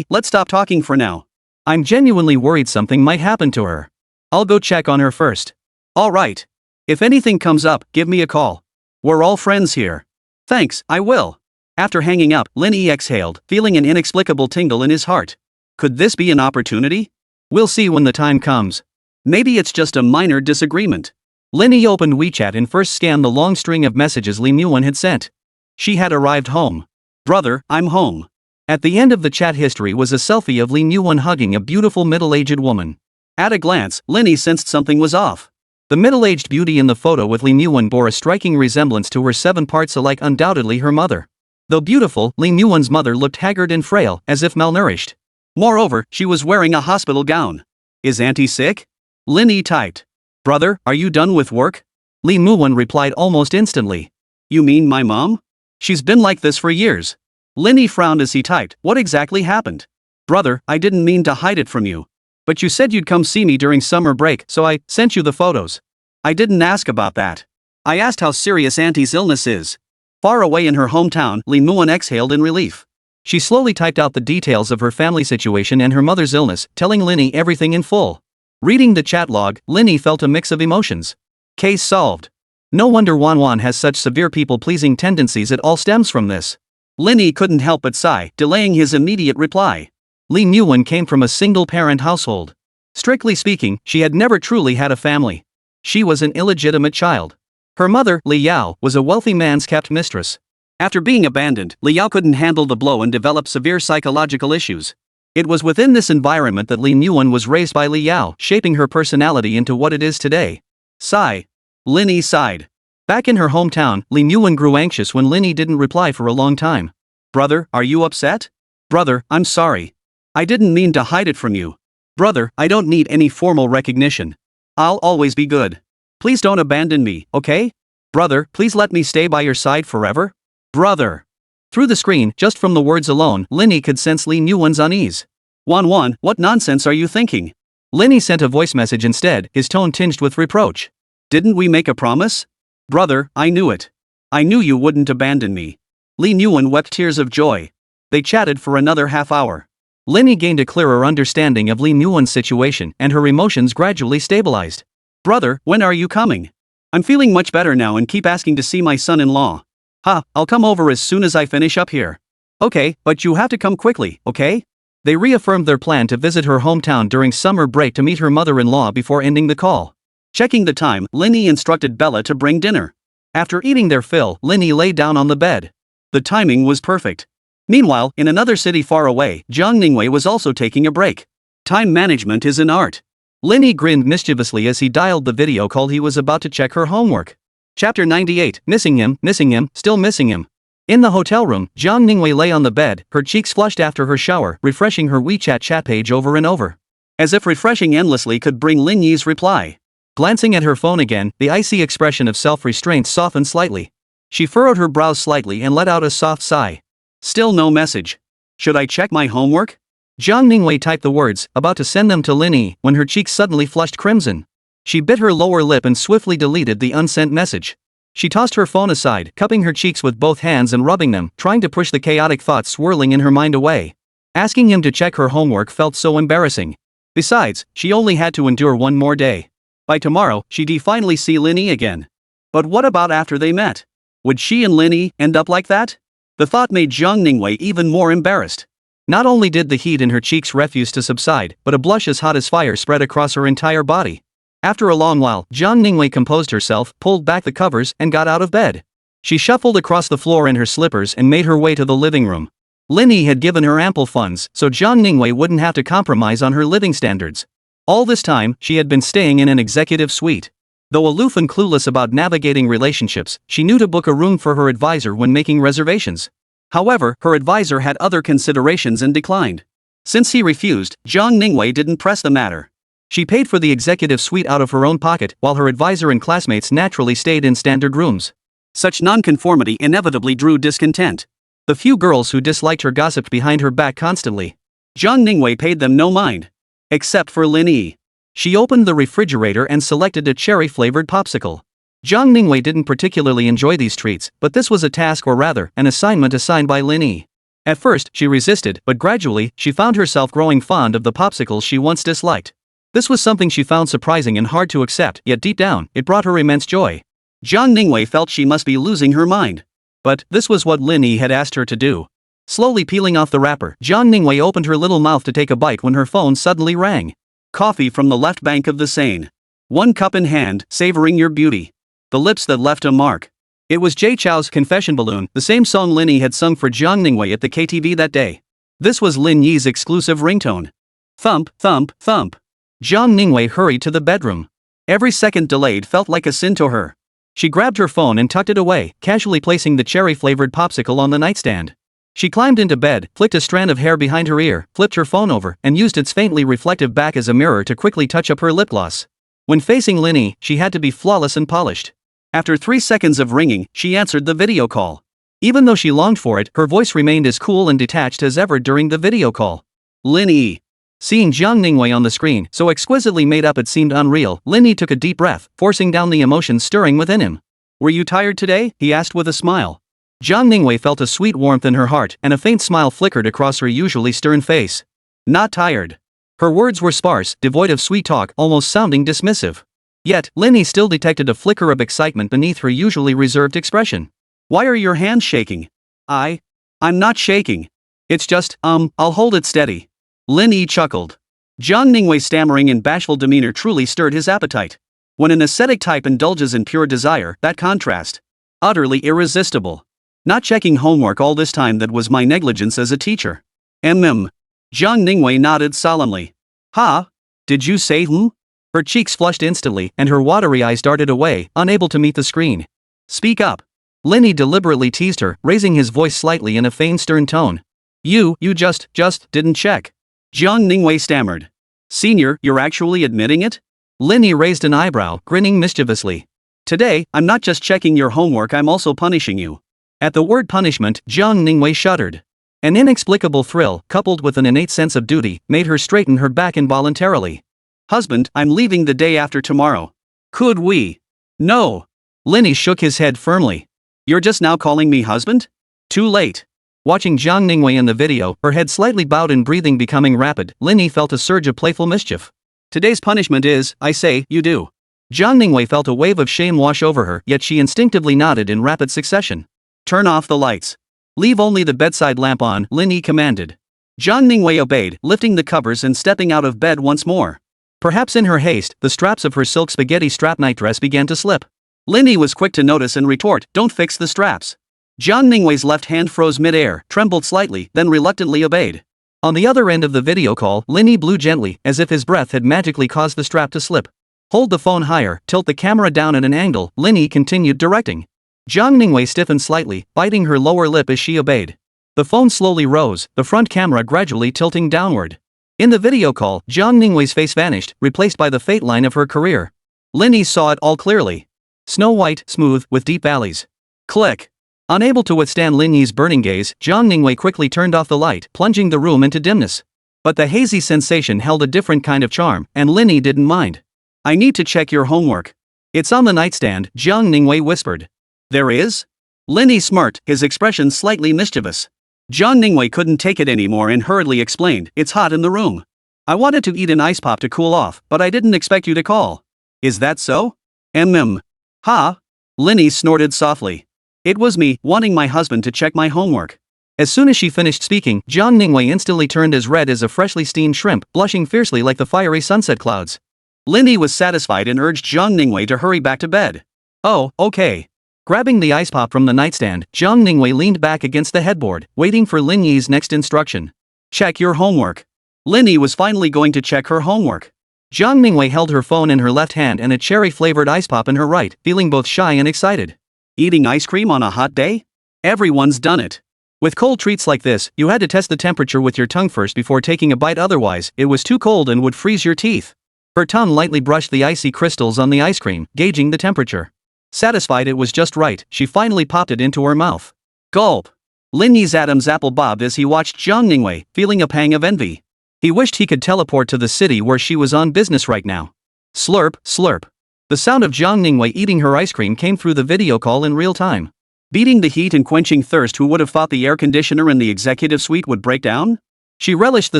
Let's stop talking for now. I'm genuinely worried something might happen to her. I'll go check on her first. All right. If anything comes up, give me a call. We're all friends here. Thanks, I will. After hanging up, Lin Yi exhaled, feeling an inexplicable tingle in his heart. Could this be an opportunity? We'll see when the time comes. Maybe it's just a minor disagreement. Lin Yi opened WeChat and first scanned the long string of messages Lin Yuan had sent. She had arrived home. Brother, I'm home. At the end of the chat history was a selfie of Lin Yuan hugging a beautiful middle-aged woman. At a glance, Lin Yi sensed something was off. The middle-aged beauty in the photo with Lin Yuan bore a striking resemblance to her 7 parts alike, undoubtedly her mother. Though beautiful, Lin Yuan's mother looked haggard and frail, as if malnourished. Moreover, she was wearing a hospital gown. Is Auntie sick? Lin Yi typed. Brother, are you done with work? Lin Yuan replied almost instantly. You mean my mom? She's been like this for years. Lin Yi frowned as he typed, what exactly happened? Brother, I didn't mean to hide it from you. But you said you'd come see me during summer break, so I sent you the photos. I didn't ask about that. I asked how serious Auntie's illness is. Far away in her hometown, Lin Yuan exhaled in relief. She slowly typed out the details of her family situation and her mother's illness, telling Lin Yi everything in full. Reading the chat log, Lin Yi felt a mix of emotions. Case solved. No wonder Wan has such severe people-pleasing tendencies. It all stems from this. Lin Yi couldn't help but sigh, delaying his immediate reply. Lin Yuan came from a single-parent household. Strictly speaking, she had never truly had a family. She was an illegitimate child. Her mother, Li Yao, was a wealthy man's kept mistress. After being abandoned, Li Yao couldn't handle the blow and developed severe psychological issues. It was within this environment that Lin Yuan was raised by Li Yao, shaping her personality into what it is today. Sigh. Lin Yi sighed. Back in her hometown, Lin Yuan grew anxious when Lin Yi didn't reply for a long time. Brother, are you upset? Brother, I'm sorry. I didn't mean to hide it from you. Brother, I don't need any formal recognition. I'll always be good. Please don't abandon me, okay? Brother, please let me stay by your side forever? Brother. Through the screen, just from the words alone, Lin Yi could sense Lin Yuan's unease. Wan, what nonsense are you thinking? Lin Yi sent a voice message instead, his tone tinged with reproach. Didn't we make a promise? Brother, I knew it. I knew you wouldn't abandon me. Lin Yuan wept tears of joy. They chatted for another half hour. Lin Yi gained a clearer understanding of Lin Yuan's situation and her emotions gradually stabilized. Brother, when are you coming? I'm feeling much better now and keep asking to see my son-in-law. I'll come over as soon as I finish up here. Okay, but you have to come quickly, okay? They reaffirmed their plan to visit her hometown during summer break to meet her mother-in-law before ending the call. Checking the time, Lin Yi instructed Bella to bring dinner. After eating their fill, Lin Yi lay down on the bed. The timing was perfect. Meanwhile, in another city far away, Zhao Liwei was also taking a break. Time management is an art. Lin Yi grinned mischievously as he dialed the video call he was about to check her homework. Chapter 98, missing him, still missing him. In the hotel room, Zhao Liwei lay on the bed, her cheeks flushed after her shower, refreshing her WeChat chat page over and over. As if refreshing endlessly could bring Lin Yi's reply. Glancing at her phone again, the icy expression of self-restraint softened slightly. She furrowed her brows slightly and let out a soft sigh. Still no message. Should I check my homework? Zhao Liwei typed the words, about to send them to Lin Yi, when her cheeks suddenly flushed crimson. She bit her lower lip and swiftly deleted the unsent message. She tossed her phone aside, cupping her cheeks with both hands and rubbing them, trying to push the chaotic thoughts swirling in her mind away. Asking him to check her homework felt so embarrassing. Besides, she only had to endure one more day. By tomorrow, she'd finally see Lin Yi again. But what about after they met? Would she and Lin Yi end up like that? The thought made Zhao Liwei even more embarrassed. Not only did the heat in her cheeks refuse to subside, but a blush as hot as fire spread across her entire body. After a long while, Zhao Liwei composed herself, pulled back the covers, and got out of bed. She shuffled across the floor in her slippers and made her way to the living room. Lin Yi had given her ample funds, so Zhao Liwei wouldn't have to compromise on her living standards. All this time, she had been staying in an executive suite. Though aloof and clueless about navigating relationships, she knew to book a room for her advisor when making reservations. However, her advisor had other considerations and declined. Since he refused, Zhao Liwei didn't press the matter. She paid for the executive suite out of her own pocket, while her advisor and classmates naturally stayed in standard rooms. Such nonconformity inevitably drew discontent. The few girls who disliked her gossiped behind her back constantly. Zhao Liwei paid them no mind. Except for Lin Yi. She opened the refrigerator and selected a cherry-flavored popsicle. Zhao Liwei didn't particularly enjoy these treats, but this was a task, or rather, an assignment assigned by Lin Yi. At first, she resisted, but gradually, she found herself growing fond of the popsicles she once disliked. This was something she found surprising and hard to accept, yet deep down, it brought her immense joy. Zhao Liwei felt she must be losing her mind. But this was what Lin Yi had asked her to do. Slowly peeling off the wrapper, Zhao Liwei opened her little mouth to take a bite when her phone suddenly rang. Coffee from the left bank of the Seine. 1 cup in hand, savoring your beauty. The lips that left a mark. It was Jay Chou's Confession Balloon, the same song Lin Yi had sung for Zhao Liwei at the KTV that day. This was Lin Yi's exclusive ringtone. Thump, thump, thump. Zhao Liwei hurried to the bedroom. Every second delayed felt like a sin to her. She grabbed her phone and tucked it away, casually placing the cherry-flavored popsicle on the nightstand. She climbed into bed, flicked a strand of hair behind her ear, flipped her phone over, and used its faintly reflective back as a mirror to quickly touch up her lip gloss. When facing Lin Yi, she had to be flawless and polished. After 3 seconds of ringing, she answered the video call. Even though she longed for it, her voice remained as cool and detached as ever during the video call. Lin Yi. Seeing Zhao Liwei on the screen, so exquisitely made up it seemed unreal, Lin Yi took a deep breath, forcing down the emotions stirring within him. "Were you tired today?" he asked with a smile. Zhao Liwei felt a sweet warmth in her heart, and a faint smile flickered across her usually stern face. "Not tired." Her words were sparse, devoid of sweet talk, almost sounding dismissive. Yet, Lin Yi still detected a flicker of excitement beneath her usually reserved expression. "Why are your hands shaking?" I'm not shaking. It's just, I'll hold it steady." Lin Yi chuckled. Zhao Liwei's stammering and bashful demeanor truly stirred his appetite. When an ascetic type indulges in pure desire, that contrast. Utterly irresistible. Not checking homework all this time, that was my negligence as a teacher. Zhao Liwei nodded solemnly. "Ha? Did you say hmm?" Her cheeks flushed instantly, and her watery eyes darted away, unable to meet the screen. "Speak up." Lin Yi deliberately teased her, raising his voice slightly in a feigned stern tone. You just didn't check." Zhao Liwei stammered. "Senior, you're actually admitting it?" Lin Yi raised an eyebrow, grinning mischievously. "Today, I'm not just checking your homework, I'm also punishing you." At the word punishment, Zhao Liwei shuddered. An inexplicable thrill, coupled with an innate sense of duty, made her straighten her back involuntarily. "Husband, I'm leaving the day after tomorrow. Could we?" "No." Lin Yi shook his head firmly. "You're just now calling me husband? Too late." Watching Zhao Ningwei in the video, her head slightly bowed and breathing becoming rapid, Lin Yi felt a surge of playful mischief. Today's punishment is, I say, you do. Zhao Ningwei felt a wave of shame wash over her, yet she instinctively nodded in rapid succession. Turn off the lights. Leave only the bedside lamp on, Lin Yi commanded. Zhao Ningwei obeyed, lifting the covers and stepping out of bed once more. Perhaps in her haste, the straps of her silk spaghetti strap nightdress began to slip. Lin Yi was quick to notice and retort, don't fix the straps. Zhao Ningwei's left hand froze mid-air, trembled slightly, then reluctantly obeyed. On the other end of the video call, Lin Yi blew gently, as if his breath had magically caused the strap to slip. Hold the phone higher, tilt the camera down at an angle, Lin Yi continued directing. Zhao Ningwei stiffened slightly, biting her lower lip as she obeyed. The phone slowly rose, the front camera gradually tilting downward. In the video call, Zhao Ningwei's face vanished, replaced by the fate line of her career. Lin Yi saw it all clearly. Snow white, smooth, with deep valleys. Click. Unable to withstand Lin Yi's burning gaze, Zhao Ningwei quickly turned off the light, plunging the room into dimness. But the hazy sensation held a different kind of charm, and Lin Yi didn't mind. I need to check your homework. It's on the nightstand, Zhao Ningwei whispered. There is? Lin Yi smirked, his expression slightly mischievous. Zhao Ningwei couldn't take it anymore and hurriedly explained, it's hot in the room. I wanted to eat an ice pop to cool off, but I didn't expect you to call. Is that so? Ha? Lin Yi snorted softly. It was me, wanting my husband to check my homework. As soon as she finished speaking, Zhao Ningwei instantly turned as red as a freshly steamed shrimp, blushing fiercely like the fiery sunset clouds. Lin Yi was satisfied and urged Zhao Ningwei to hurry back to bed. Oh, okay. Grabbing the ice pop from the nightstand, Zhao Ningwei leaned back against the headboard, waiting for Lin Yi's next instruction. Check your homework. Lin Yi was finally going to check her homework. Zhao Ningwei held her phone in her left hand and a cherry-flavored ice pop in her right, feeling both shy and excited. Eating ice cream on a hot day? Everyone's done it. With cold treats like this, you had to test the temperature with your tongue first before taking a bite, otherwise, it was too cold and would freeze your teeth. Her tongue lightly brushed the icy crystals on the ice cream, gauging the temperature. Satisfied it was just right, she finally popped it into her mouth. Gulp. Lin Yi's Adam's apple bobbed as he watched Zhao Ningwei, feeling a pang of envy. He wished he could teleport to the city where she was on business right now. Slurp, slurp. The sound of Zhao Ningwei eating her ice cream came through the video call in real time. Beating the heat and quenching thirst, who would have thought the air conditioner in the executive suite would break down? She relished the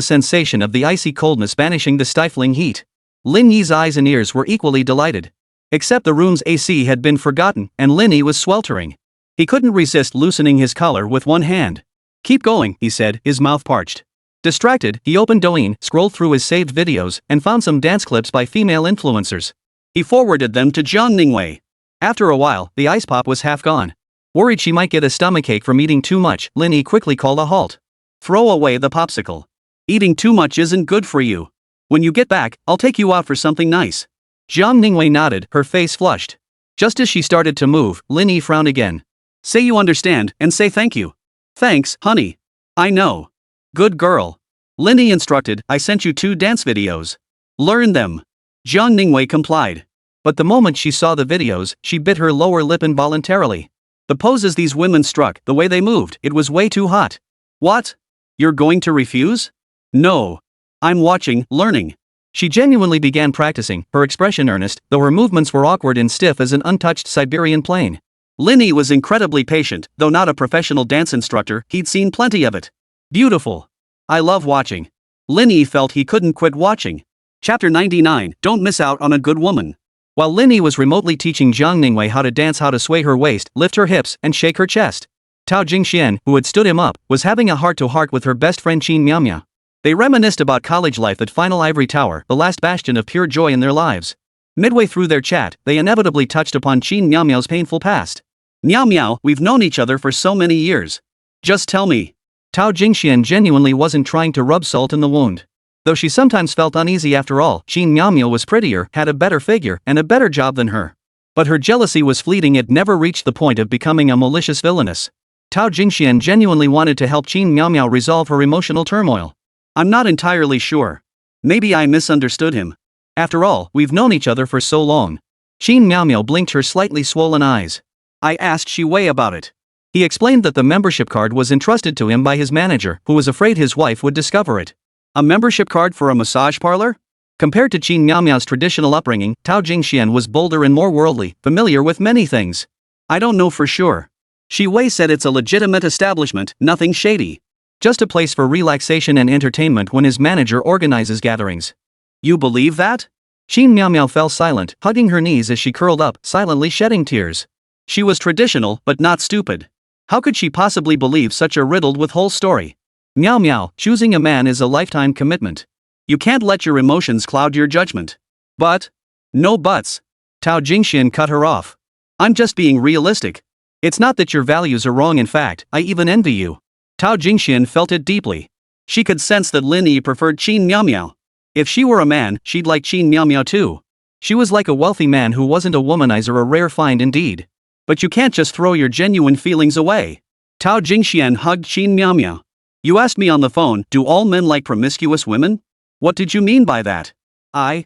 sensation of the icy coldness banishing the stifling heat. Lin Yi's eyes and ears were equally delighted. Except the room's AC had been forgotten, and Lin Yi was sweltering. He couldn't resist loosening his collar with one hand. Keep going, he said, his mouth parched. Distracted, he opened Douyin, scrolled through his saved videos, and found some dance clips by female influencers. He forwarded them to Zhao Ningwei. After a while, the ice pop was half gone. Worried she might get a stomachache from eating too much, Lin Yi quickly called a halt. Throw away the popsicle. Eating too much isn't good for you. When you get back, I'll take you out for something nice. Zhao Ningwei nodded, her face flushed. Just as she started to move, Lin Yi frowned again. Say you understand, and say thank you. Thanks, honey. I know. Good girl. Lin Yi instructed, I sent you 2 dance videos. Learn them. Zhao Ningwei complied. But the moment she saw the videos, she bit her lower lip involuntarily. The poses these women struck, the way they moved, it was way too hot. What? You're going to refuse? No. I'm watching, learning. She genuinely began practicing, her expression earnest, though her movements were awkward and stiff as an untouched Siberian plain. Lin Yi was incredibly patient, though not a professional dance instructor, he'd seen plenty of it. Beautiful. I love watching. Lin Yi felt he couldn't quit watching. Chapter 99, Don't Miss Out on a Good Woman. While Lin Yi was remotely teaching Zhao Ningwei how to dance, how to sway her waist, lift her hips, and shake her chest, Tao Jingxian, who had stood him up, was having a heart-to-heart with her best friend Qin Miaomia. They reminisced about college life at Final Ivory Tower, the last bastion of pure joy in their lives. Midway through their chat, they inevitably touched upon Qin Miaomiao's painful past. Miao Miao, we've known each other for so many years. Just tell me. Tao Jingxian genuinely wasn't trying to rub salt in the wound. Though she sometimes felt uneasy, after all, Qin Miaomia was prettier, had a better figure, and a better job than her. But her jealousy was fleeting, it never reached the point of becoming a malicious villainess. Tao Jingxian genuinely wanted to help Qin Miaomia resolve her emotional turmoil. I'm not entirely sure. Maybe I misunderstood him. After all, we've known each other for so long. Qin Miaomia blinked her slightly swollen eyes. I asked Shi Wei about it. He explained that the membership card was entrusted to him by his manager, who was afraid his wife would discover it. A membership card for a massage parlor? Compared to Qin Miaomiao's traditional upbringing, Tao Jingxian was bolder and more worldly, familiar with many things. I don't know for sure. Shi Wei said it's a legitimate establishment, nothing shady. Just a place for relaxation and entertainment when his manager organizes gatherings. You believe that? Qin Miao Miao fell silent, hugging her knees as she curled up, silently shedding tears. She was traditional, but not stupid. How could she possibly believe such a riddled with whole story? Miao Miao, choosing a man is a lifetime commitment. You can't let your emotions cloud your judgment. But? No buts. Tao Jingxian cut her off. I'm just being realistic. It's not that your values are wrong, in fact, I even envy you. Tao Jingxian felt it deeply. She could sense that Lin Yi preferred Qin Miao Miao. If she were a man, she'd like Qin Miao Miao too. She was like a wealthy man who wasn't a womanizer, a rare find indeed. But you can't just throw your genuine feelings away. Tao Jingxian hugged Qin Miao Miao. You asked me on the phone, do all men like promiscuous women? What did you mean by that? Qin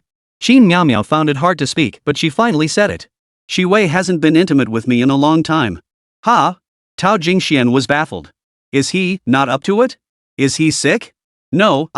Miao Miao found it hard to speak, but she finally said it. Shi Wei hasn't been intimate with me in a long time. Ha? Tao Jingxian was baffled. Is he not up to it? Is he sick? No,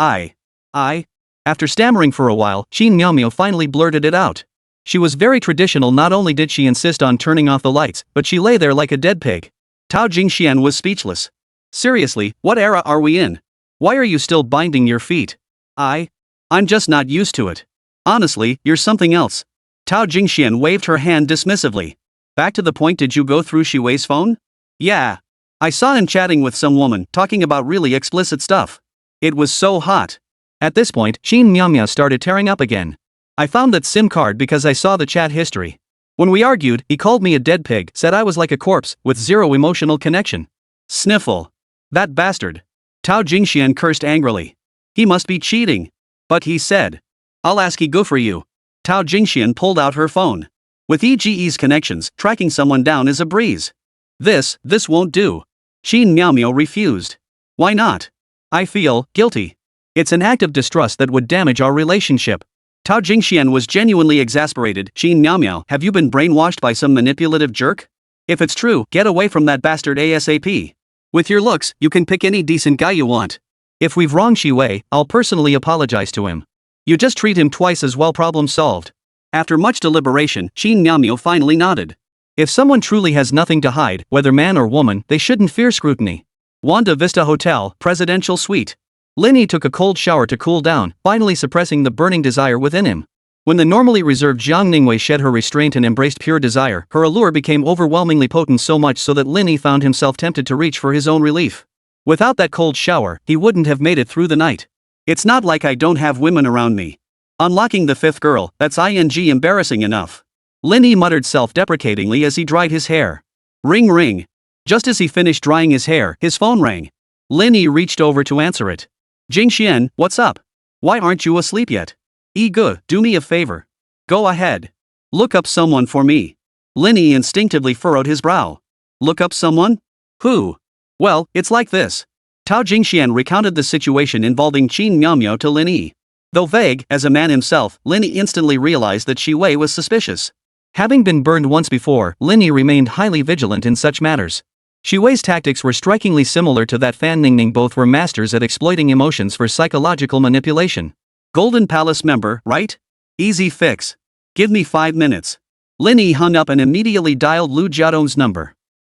After stammering for a while, Qin Miao Miao finally blurted it out. She was very traditional. Not only did she insist on turning off the lights, but she lay there like a dead pig. Tao Jingxian was speechless. Seriously, what era are we in? Why are you still binding your feet? I'm just not used to it. Honestly, you're something else. Tao Jingxian waved her hand dismissively. Back to the point, did you go through Shi Wei's phone? Yeah. I saw him chatting with some woman, talking about really explicit stuff. It was so hot. At this point, Qin Miao Miao started tearing up again. I found that SIM card because I saw the chat history. When we argued, he called me a dead pig, said I was like a corpse, with zero emotional connection. Sniffle. That bastard. Tao Jingxian cursed angrily. He must be cheating. But he said, I'll ask He Go for you. Tao Jingxian pulled out her phone. With EGE's connections, tracking someone down is a breeze. This won't do. Qin Miao Miao refused. Why not? I feel guilty. It's an act of distrust that would damage our relationship. Tao Jingxian was genuinely exasperated. Qin Miao Miao, have you been brainwashed by some manipulative jerk? If it's true, get away from that bastard ASAP. With your looks, you can pick any decent guy you want. If we've wronged Shi Wei, I'll personally apologize to him. You just treat him twice as well, problem solved. After much deliberation, Qin Miao Miao finally nodded. If someone truly has nothing to hide, whether man or woman, they shouldn't fear scrutiny. Wanda Vista Hotel, Presidential Suite. Lin Yi took a cold shower to cool down, finally suppressing the burning desire within him. When the normally reserved Zhang Ningwei shed her restraint and embraced pure desire, her allure became overwhelmingly potent, so much so that Lin Yi found himself tempted to reach for his own relief. Without that cold shower, he wouldn't have made it through the night. It's not like I don't have women around me. Unlocking the fifth girl, that's embarrassing enough. Lin Yi muttered self-deprecatingly as he dried his hair. Ring ring. Just as he finished drying his hair, his phone rang. Lin Yi reached over to answer it. Jingxian, what's up? Why aren't you asleep yet? Gu, do me a favor. Go ahead. Look up someone for me. Lin Yi instinctively furrowed his brow. Look up someone? Who? Well, it's like this. Tao Jingxian recounted the situation involving Qin Miao Miao to Lin Yi. Though vague, as a man himself, Lin Yi instantly realized that Shi Wei was suspicious. Having been burned once before, Lin Yi remained highly vigilant in such matters. Shi Wei's tactics were strikingly similar to that Fan Ningning. Both were masters at exploiting emotions for psychological manipulation. Golden Palace member, right? Easy fix. Give me 5 minutes. Lin Yi hung up and immediately dialed Lu Jiadong's number.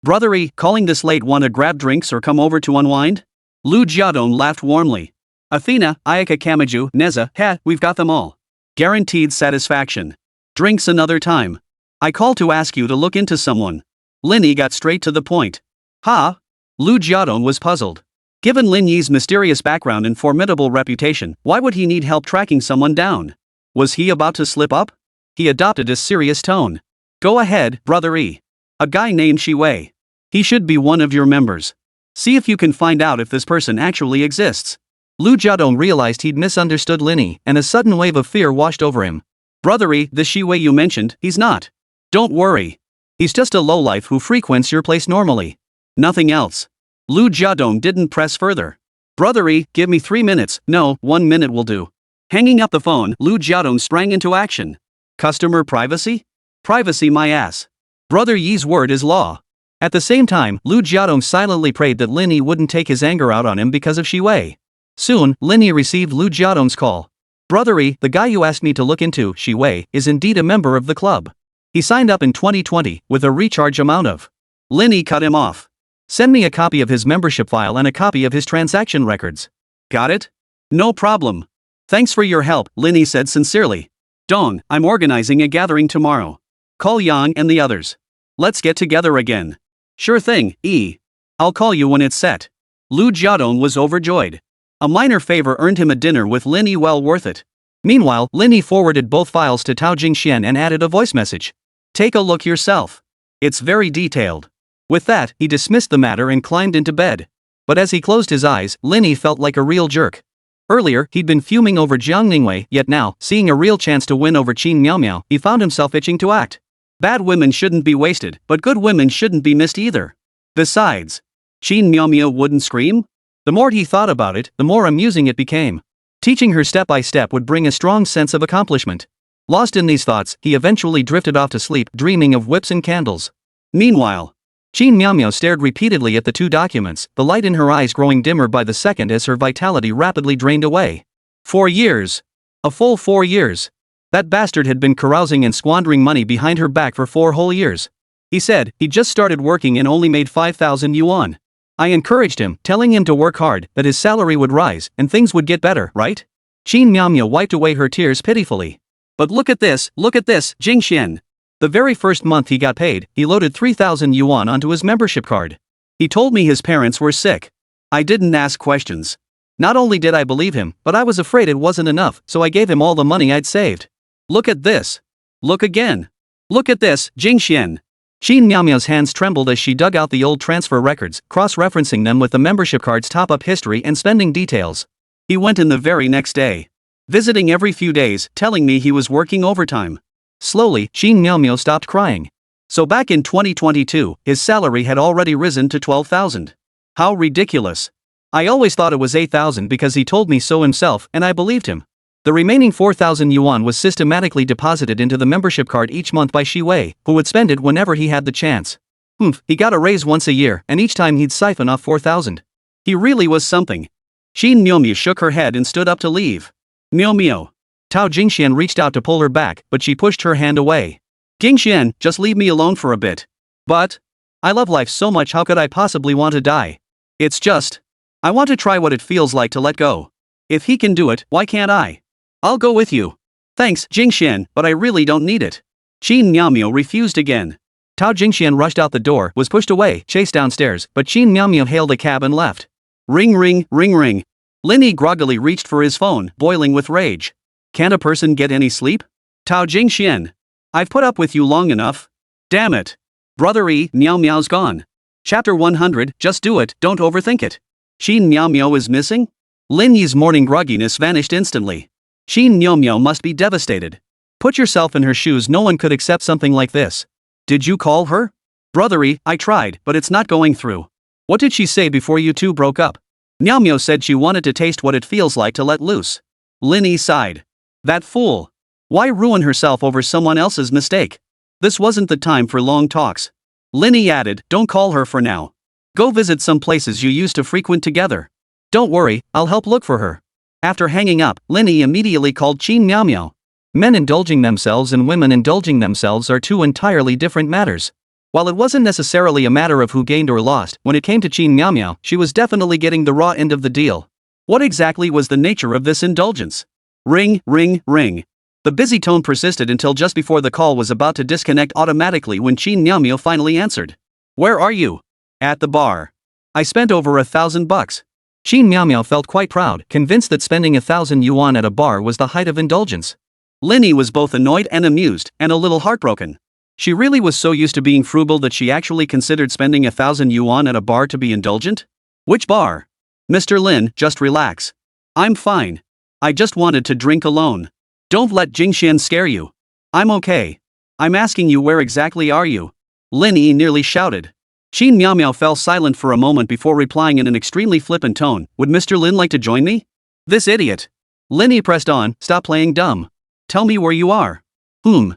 Brothery, calling this late, wanna grab drinks or come over to unwind? Lu Jiadong laughed warmly. Athena, Ayaka Kamiju, Neza, we've got them all. Guaranteed satisfaction. Drinks another time. I called to ask you to look into someone. Lin Yi got straight to the point. Lu Jiadong was puzzled. Given Lin Yi's mysterious background and formidable reputation, why would he need help tracking someone down? Was he about to slip up? He adopted a serious tone. Go ahead, Brother E. A guy named Shi Wei. He should be one of your members. See if you can find out if this person actually exists. Lu Jiadong realized he'd misunderstood Lin Yi, and a sudden wave of fear washed over him. Brother E, the Shi Wei you mentioned, he's not. Don't worry. He's just a lowlife who frequents your place normally. Nothing else. Lu Jiadong didn't press further. Brother E, give me 3 minutes, no, 1 minute will do. Hanging up the phone, Lu Jiadong sprang into action. Customer privacy? Privacy my ass. Brother Yi's word is law. At the same time, Lu Jiadong silently prayed that Lin Yi wouldn't take his anger out on him because of Shi Wei. Soon, Lin Yi received Lu Jiadong's call. Brother E, the guy you asked me to look into, Shi Wei, is indeed a member of the club. He signed up in 2020, with a recharge amount of Lin Yi cut him off. Send me a copy of his membership file and a copy of his transaction records. Got it? No problem. Thanks for your help, Lin Yi said sincerely. Dong, I'm organizing a gathering tomorrow. Call Yang and the others. Let's get together again. Sure thing, E. I'll call you when it's set. Lu Jiadong was overjoyed. A minor favor earned him a dinner with Lin Yi well worth it. Meanwhile, Lin Yi forwarded both files to Tao Jingxian and added a voice message. Take a look yourself. It's very detailed. With that, he dismissed the matter and climbed into bed. But as he closed his eyes, Lin Yi felt like a real jerk. Earlier, he'd been fuming over Jiang Ningwei, yet now, seeing a real chance to win over Qin Miao Miao, he found himself itching to act. Bad women shouldn't be wasted, but good women shouldn't be missed either. Besides, Qin Miao Miao wouldn't scream? The more he thought about it, the more amusing it became. Teaching her step by step would bring a strong sense of accomplishment. Lost in these thoughts, he eventually drifted off to sleep, dreaming of whips and candles. Meanwhile, Qin Miao Miao stared repeatedly at the two documents, the light in her eyes growing dimmer by the second as her vitality rapidly drained away. 4 years. A full 4 years. That bastard had been carousing and squandering money behind her back for 4 whole years. He said he'd just started working and only made 5,000 yuan. I encouraged him, telling him to work hard, that his salary would rise, and things would get better, right? Qin Miao Miao wiped away her tears pitifully. But look at this, Jingxian. The very first month he got paid, he loaded 3,000 yuan onto his membership card. He told me his parents were sick. I didn't ask questions. Not only did I believe him, but I was afraid it wasn't enough, so I gave him all the money I'd saved. Look at this. Look again. Look at this, Jingxian. Qin Miao Miao's hands trembled as she dug out the old transfer records, cross-referencing them with the membership card's top-up history and spending details. He went in the very next day. Visiting every few days, telling me he was working overtime. Slowly, Qin Miao Miao stopped crying. So back in 2022, his salary had already risen to 12,000. How ridiculous. I always thought it was 8,000 because he told me so himself, and I believed him. The remaining 4,000 yuan was systematically deposited into the membership card each month by Shi Wei, who would spend it whenever he had the chance. He got a raise once a year, and each time he'd siphon off 4,000. He really was something. Qin Miao Miao shook her head and stood up to leave. Miao Miao. Tao Jingxian reached out to pull her back, but she pushed her hand away. Jingxian, just leave me alone for a bit. But I love life so much, how could I possibly want to die? It's just, I want to try what it feels like to let go. If he can do it, why can't I? I'll go with you. Thanks, Jingxian, but I really don't need it. Qin Miao Miao refused again. Tao Jingxian rushed out the door, was pushed away, chased downstairs, but Qin Miao Miao hailed a cab and left. Ring ring, ring ring. Lin Yi groggily reached for his phone, boiling with rage. Can't a person get any sleep? Tao Jingxian. I've put up with you long enough. Damn it. Brother E, Miao Miao's gone. Chapter 100, just do it, don't overthink it. Qin Miao Miao is missing? Lin Yi's morning grogginess vanished instantly. Qin Miao Miao must be devastated. Put yourself in her shoes, no one could accept something like this. Did you call her? Brother E, I tried, but it's not going through. What did she say before you two broke up? Miao Miao said she wanted to taste what it feels like to let loose. Lin Yi sighed. That fool. Why ruin herself over someone else's mistake? This wasn't the time for long talks. Lin Yi added, don't call her for now. Go visit some places you used to frequent together. Don't worry, I'll help look for her. After hanging up, Lin Yi immediately called Qin Miao Miao. Men indulging themselves and women indulging themselves are two entirely different matters. While it wasn't necessarily a matter of who gained or lost, when it came to Qin Miao Miao, she was definitely getting the raw end of the deal. What exactly was the nature of this indulgence? Ring, ring, ring. The busy tone persisted until just before the call was about to disconnect automatically when Qin Miao Miao finally answered. Where are you? At the bar. I spent over $1,000. Qin Miao Miao felt quite proud, convinced that spending 1,000 yuan at a bar was the height of indulgence. Lin Yi was both annoyed and amused, and a little heartbroken. She really was so used to being frugal that she actually considered spending 1,000 yuan at a bar to be indulgent? Which bar? Mr. Lin, just relax. I'm fine. I just wanted to drink alone. Don't let Jingxian scare you. I'm okay. I'm asking you, where exactly are you? Lin Yi nearly shouted. Qin Miao Miao fell silent for a moment before replying in an extremely flippant tone, would Mr. Lin like to join me? This idiot. Lin Yi pressed on, stop playing dumb. Tell me where you are. Qin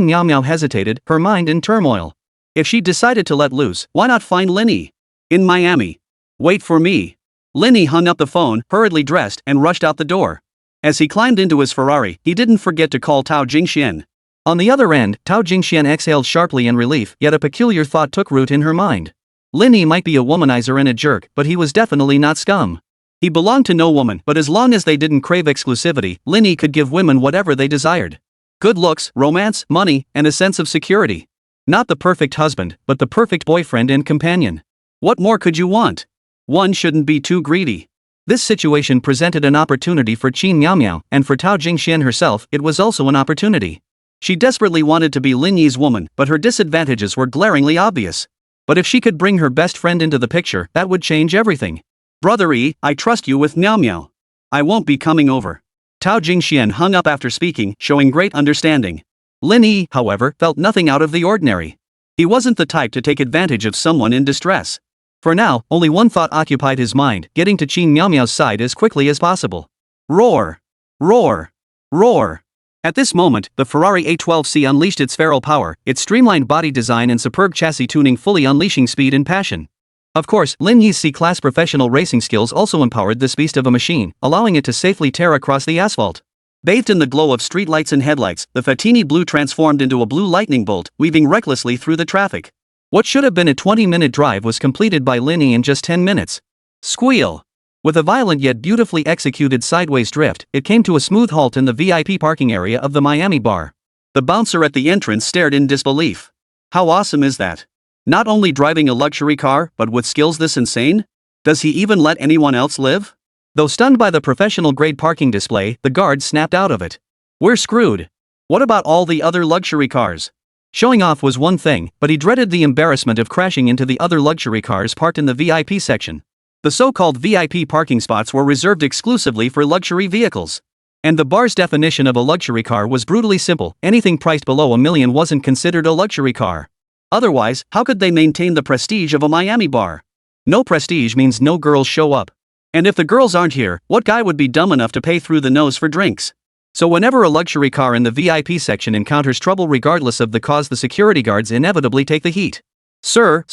Miao Miao hesitated, her mind in turmoil. If she decided to let loose, why not find Lin Yi? In Miami. Wait for me. Lin Yi hung up the phone, hurriedly dressed, and rushed out the door. As he climbed into his Ferrari, he didn't forget to call Tao Jingxian. On the other end, Tao Jingxian exhaled sharply in relief, yet a peculiar thought took root in her mind. Lin Yi might be a womanizer and a jerk, but he was definitely not scum. He belonged to no woman, but as long as they didn't crave exclusivity, Lin Yi could give women whatever they desired. Good looks, romance, money, and a sense of security. Not the perfect husband, but the perfect boyfriend and companion. What more could you want? One shouldn't be too greedy. This situation presented an opportunity for Qin Miaomiao, and for Tao Jingxian herself, it was also an opportunity. She desperately wanted to be Lin Yi's woman, but her disadvantages were glaringly obvious. But if she could bring her best friend into the picture, that would change everything. Brother Yi, I trust you with Miao Miao. I won't be coming over. Tao Jingxian hung up after speaking, showing great understanding. Lin Yi, however, felt nothing out of the ordinary. He wasn't the type to take advantage of someone in distress. For now, only one thought occupied his mind, getting to Qin Miaomiao's side as quickly as possible. Roar! Roar! Roar! At this moment, the Ferrari A12C unleashed its feral power, its streamlined body design and superb chassis tuning fully unleashing speed and passion. Of course, Lin Yi's C-class professional racing skills also empowered this beast of a machine, allowing it to safely tear across the asphalt. Bathed in the glow of streetlights and headlights, the Fatini Blue transformed into a blue lightning bolt, weaving recklessly through the traffic. What should have been a 20-minute drive was completed by Lin Yi in just 10 minutes. Squeal! With a violent yet beautifully executed sideways drift, it came to a smooth halt in the VIP parking area of the Miami bar. The bouncer at the entrance stared in disbelief. How awesome is that? Not only driving a luxury car, but with skills this insane? Does he even let anyone else live? Though stunned by the professional-grade parking display, the guard snapped out of it. We're screwed. What about all the other luxury cars? Showing off was one thing, but he dreaded the embarrassment of crashing into the other luxury cars parked in the VIP section. The so-called VIP parking spots were reserved exclusively for luxury vehicles. And the bar's definition of a luxury car was brutally simple: anything priced below $1 million wasn't considered a luxury car. Otherwise, how could they maintain the prestige of a Miami bar? No prestige means no girls show up. And if the girls aren't here, what guy would be dumb enough to pay through the nose for drinks? So whenever a luxury car in the VIP section encounters trouble regardless of the cause, the security guards inevitably take the heat. Sir.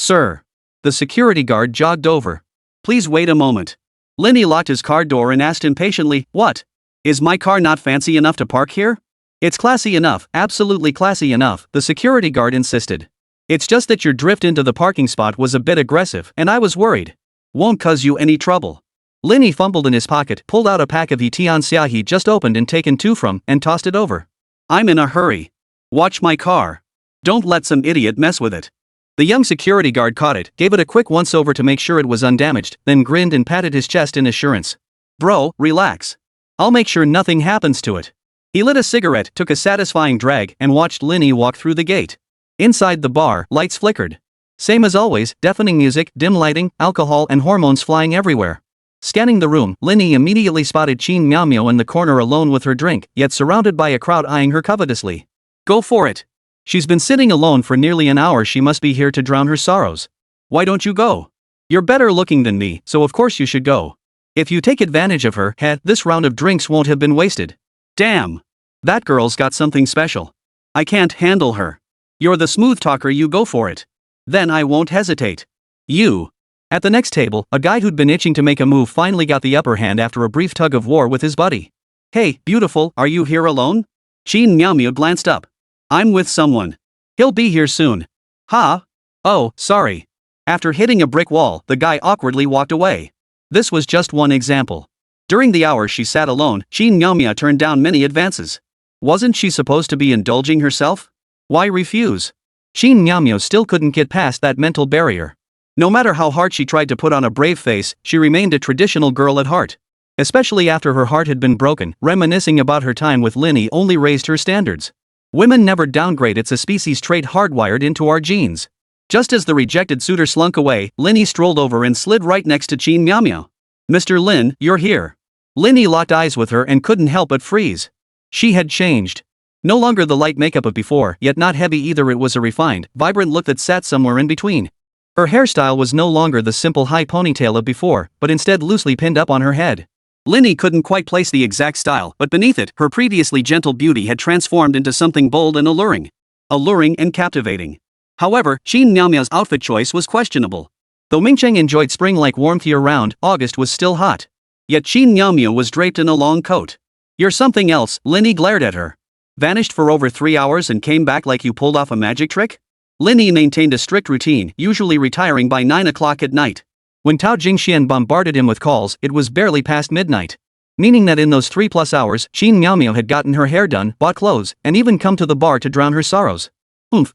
The security guard jogged over. Please wait a moment. Lin Yi locked his car door and asked impatiently, what? Is my car not fancy enough to park here? It's classy enough, absolutely classy enough, the security guard insisted. It's just that your drift into the parking spot was a bit aggressive, and I was worried. Won't cause you any trouble. Lin Yi fumbled in his pocket, pulled out a pack of Tianxia he just opened and taken two from, and tossed it over. I'm in a hurry. Watch my car. Don't let some idiot mess with it. The young security guard caught it, gave it a quick once-over to make sure it was undamaged, then grinned and patted his chest in assurance. Bro, relax. I'll make sure nothing happens to it. He lit a cigarette, took a satisfying drag, and watched Lin Yi walk through the gate. Inside the bar, lights flickered. Same as always, deafening music, dim lighting, alcohol and hormones flying everywhere. Scanning the room, Lin Yi immediately spotted Qin Miaomiao in the corner alone with her drink, yet surrounded by a crowd eyeing her covetously. Go for it. She's been sitting alone for nearly an hour, she must be here to drown her sorrows. Why don't you go? You're better looking than me, so of course you should go. If you take advantage of her, this round of drinks won't have been wasted. Damn. That girl's got something special. I can't handle her. You're the smooth talker, you go for it. Then I won't hesitate. You. At the next table, a guy who'd been itching to make a move finally got the upper hand after a brief tug of war with his buddy. Hey, beautiful, are you here alone? Qin Miaomiao glanced up. I'm with someone. He'll be here soon. Ha? Oh, sorry. After hitting a brick wall, the guy awkwardly walked away. This was just one example. During the hour she sat alone, Qin Miaomiao turned down many advances. Wasn't she supposed to be indulging herself? Why refuse? Qin Miaomiao still couldn't get past that mental barrier. No matter how hard she tried to put on a brave face, she remained a traditional girl at heart. Especially after her heart had been broken, reminiscing about her time with Lin Yi only raised her standards. Women never downgrade, it's a species trait hardwired into our genes. Just as the rejected suitor slunk away, Lin Yi strolled over and slid right next to Qin Miaomiao. Mr. Lin, you're here. Lin Yi locked eyes with her and couldn't help but freeze. She had changed. No longer the light makeup of before, yet not heavy either, it was a refined, vibrant look that sat somewhere in between. Her hairstyle was no longer the simple high ponytail of before, but instead loosely pinned up on her head. Lin Yi couldn't quite place the exact style, but beneath it, her previously gentle beauty had transformed into something bold and alluring. Alluring and captivating. However, Qin Miaomiao's outfit choice was questionable. Though Mingcheng enjoyed spring-like warmth year-round, August was still hot. Yet Qin Miaomiao was draped in a long coat. You're something else, Lin Yi glared at her. Vanished for over 3 hours and came back like you pulled off a magic trick? Lin Yi maintained a strict routine, usually retiring by 9 o'clock at night. When Tao Jingxian bombarded him with calls, it was barely past midnight. Meaning that in those 3+ hours, Qin Miaomiao had gotten her hair done, bought clothes, and even come to the bar to drown her sorrows.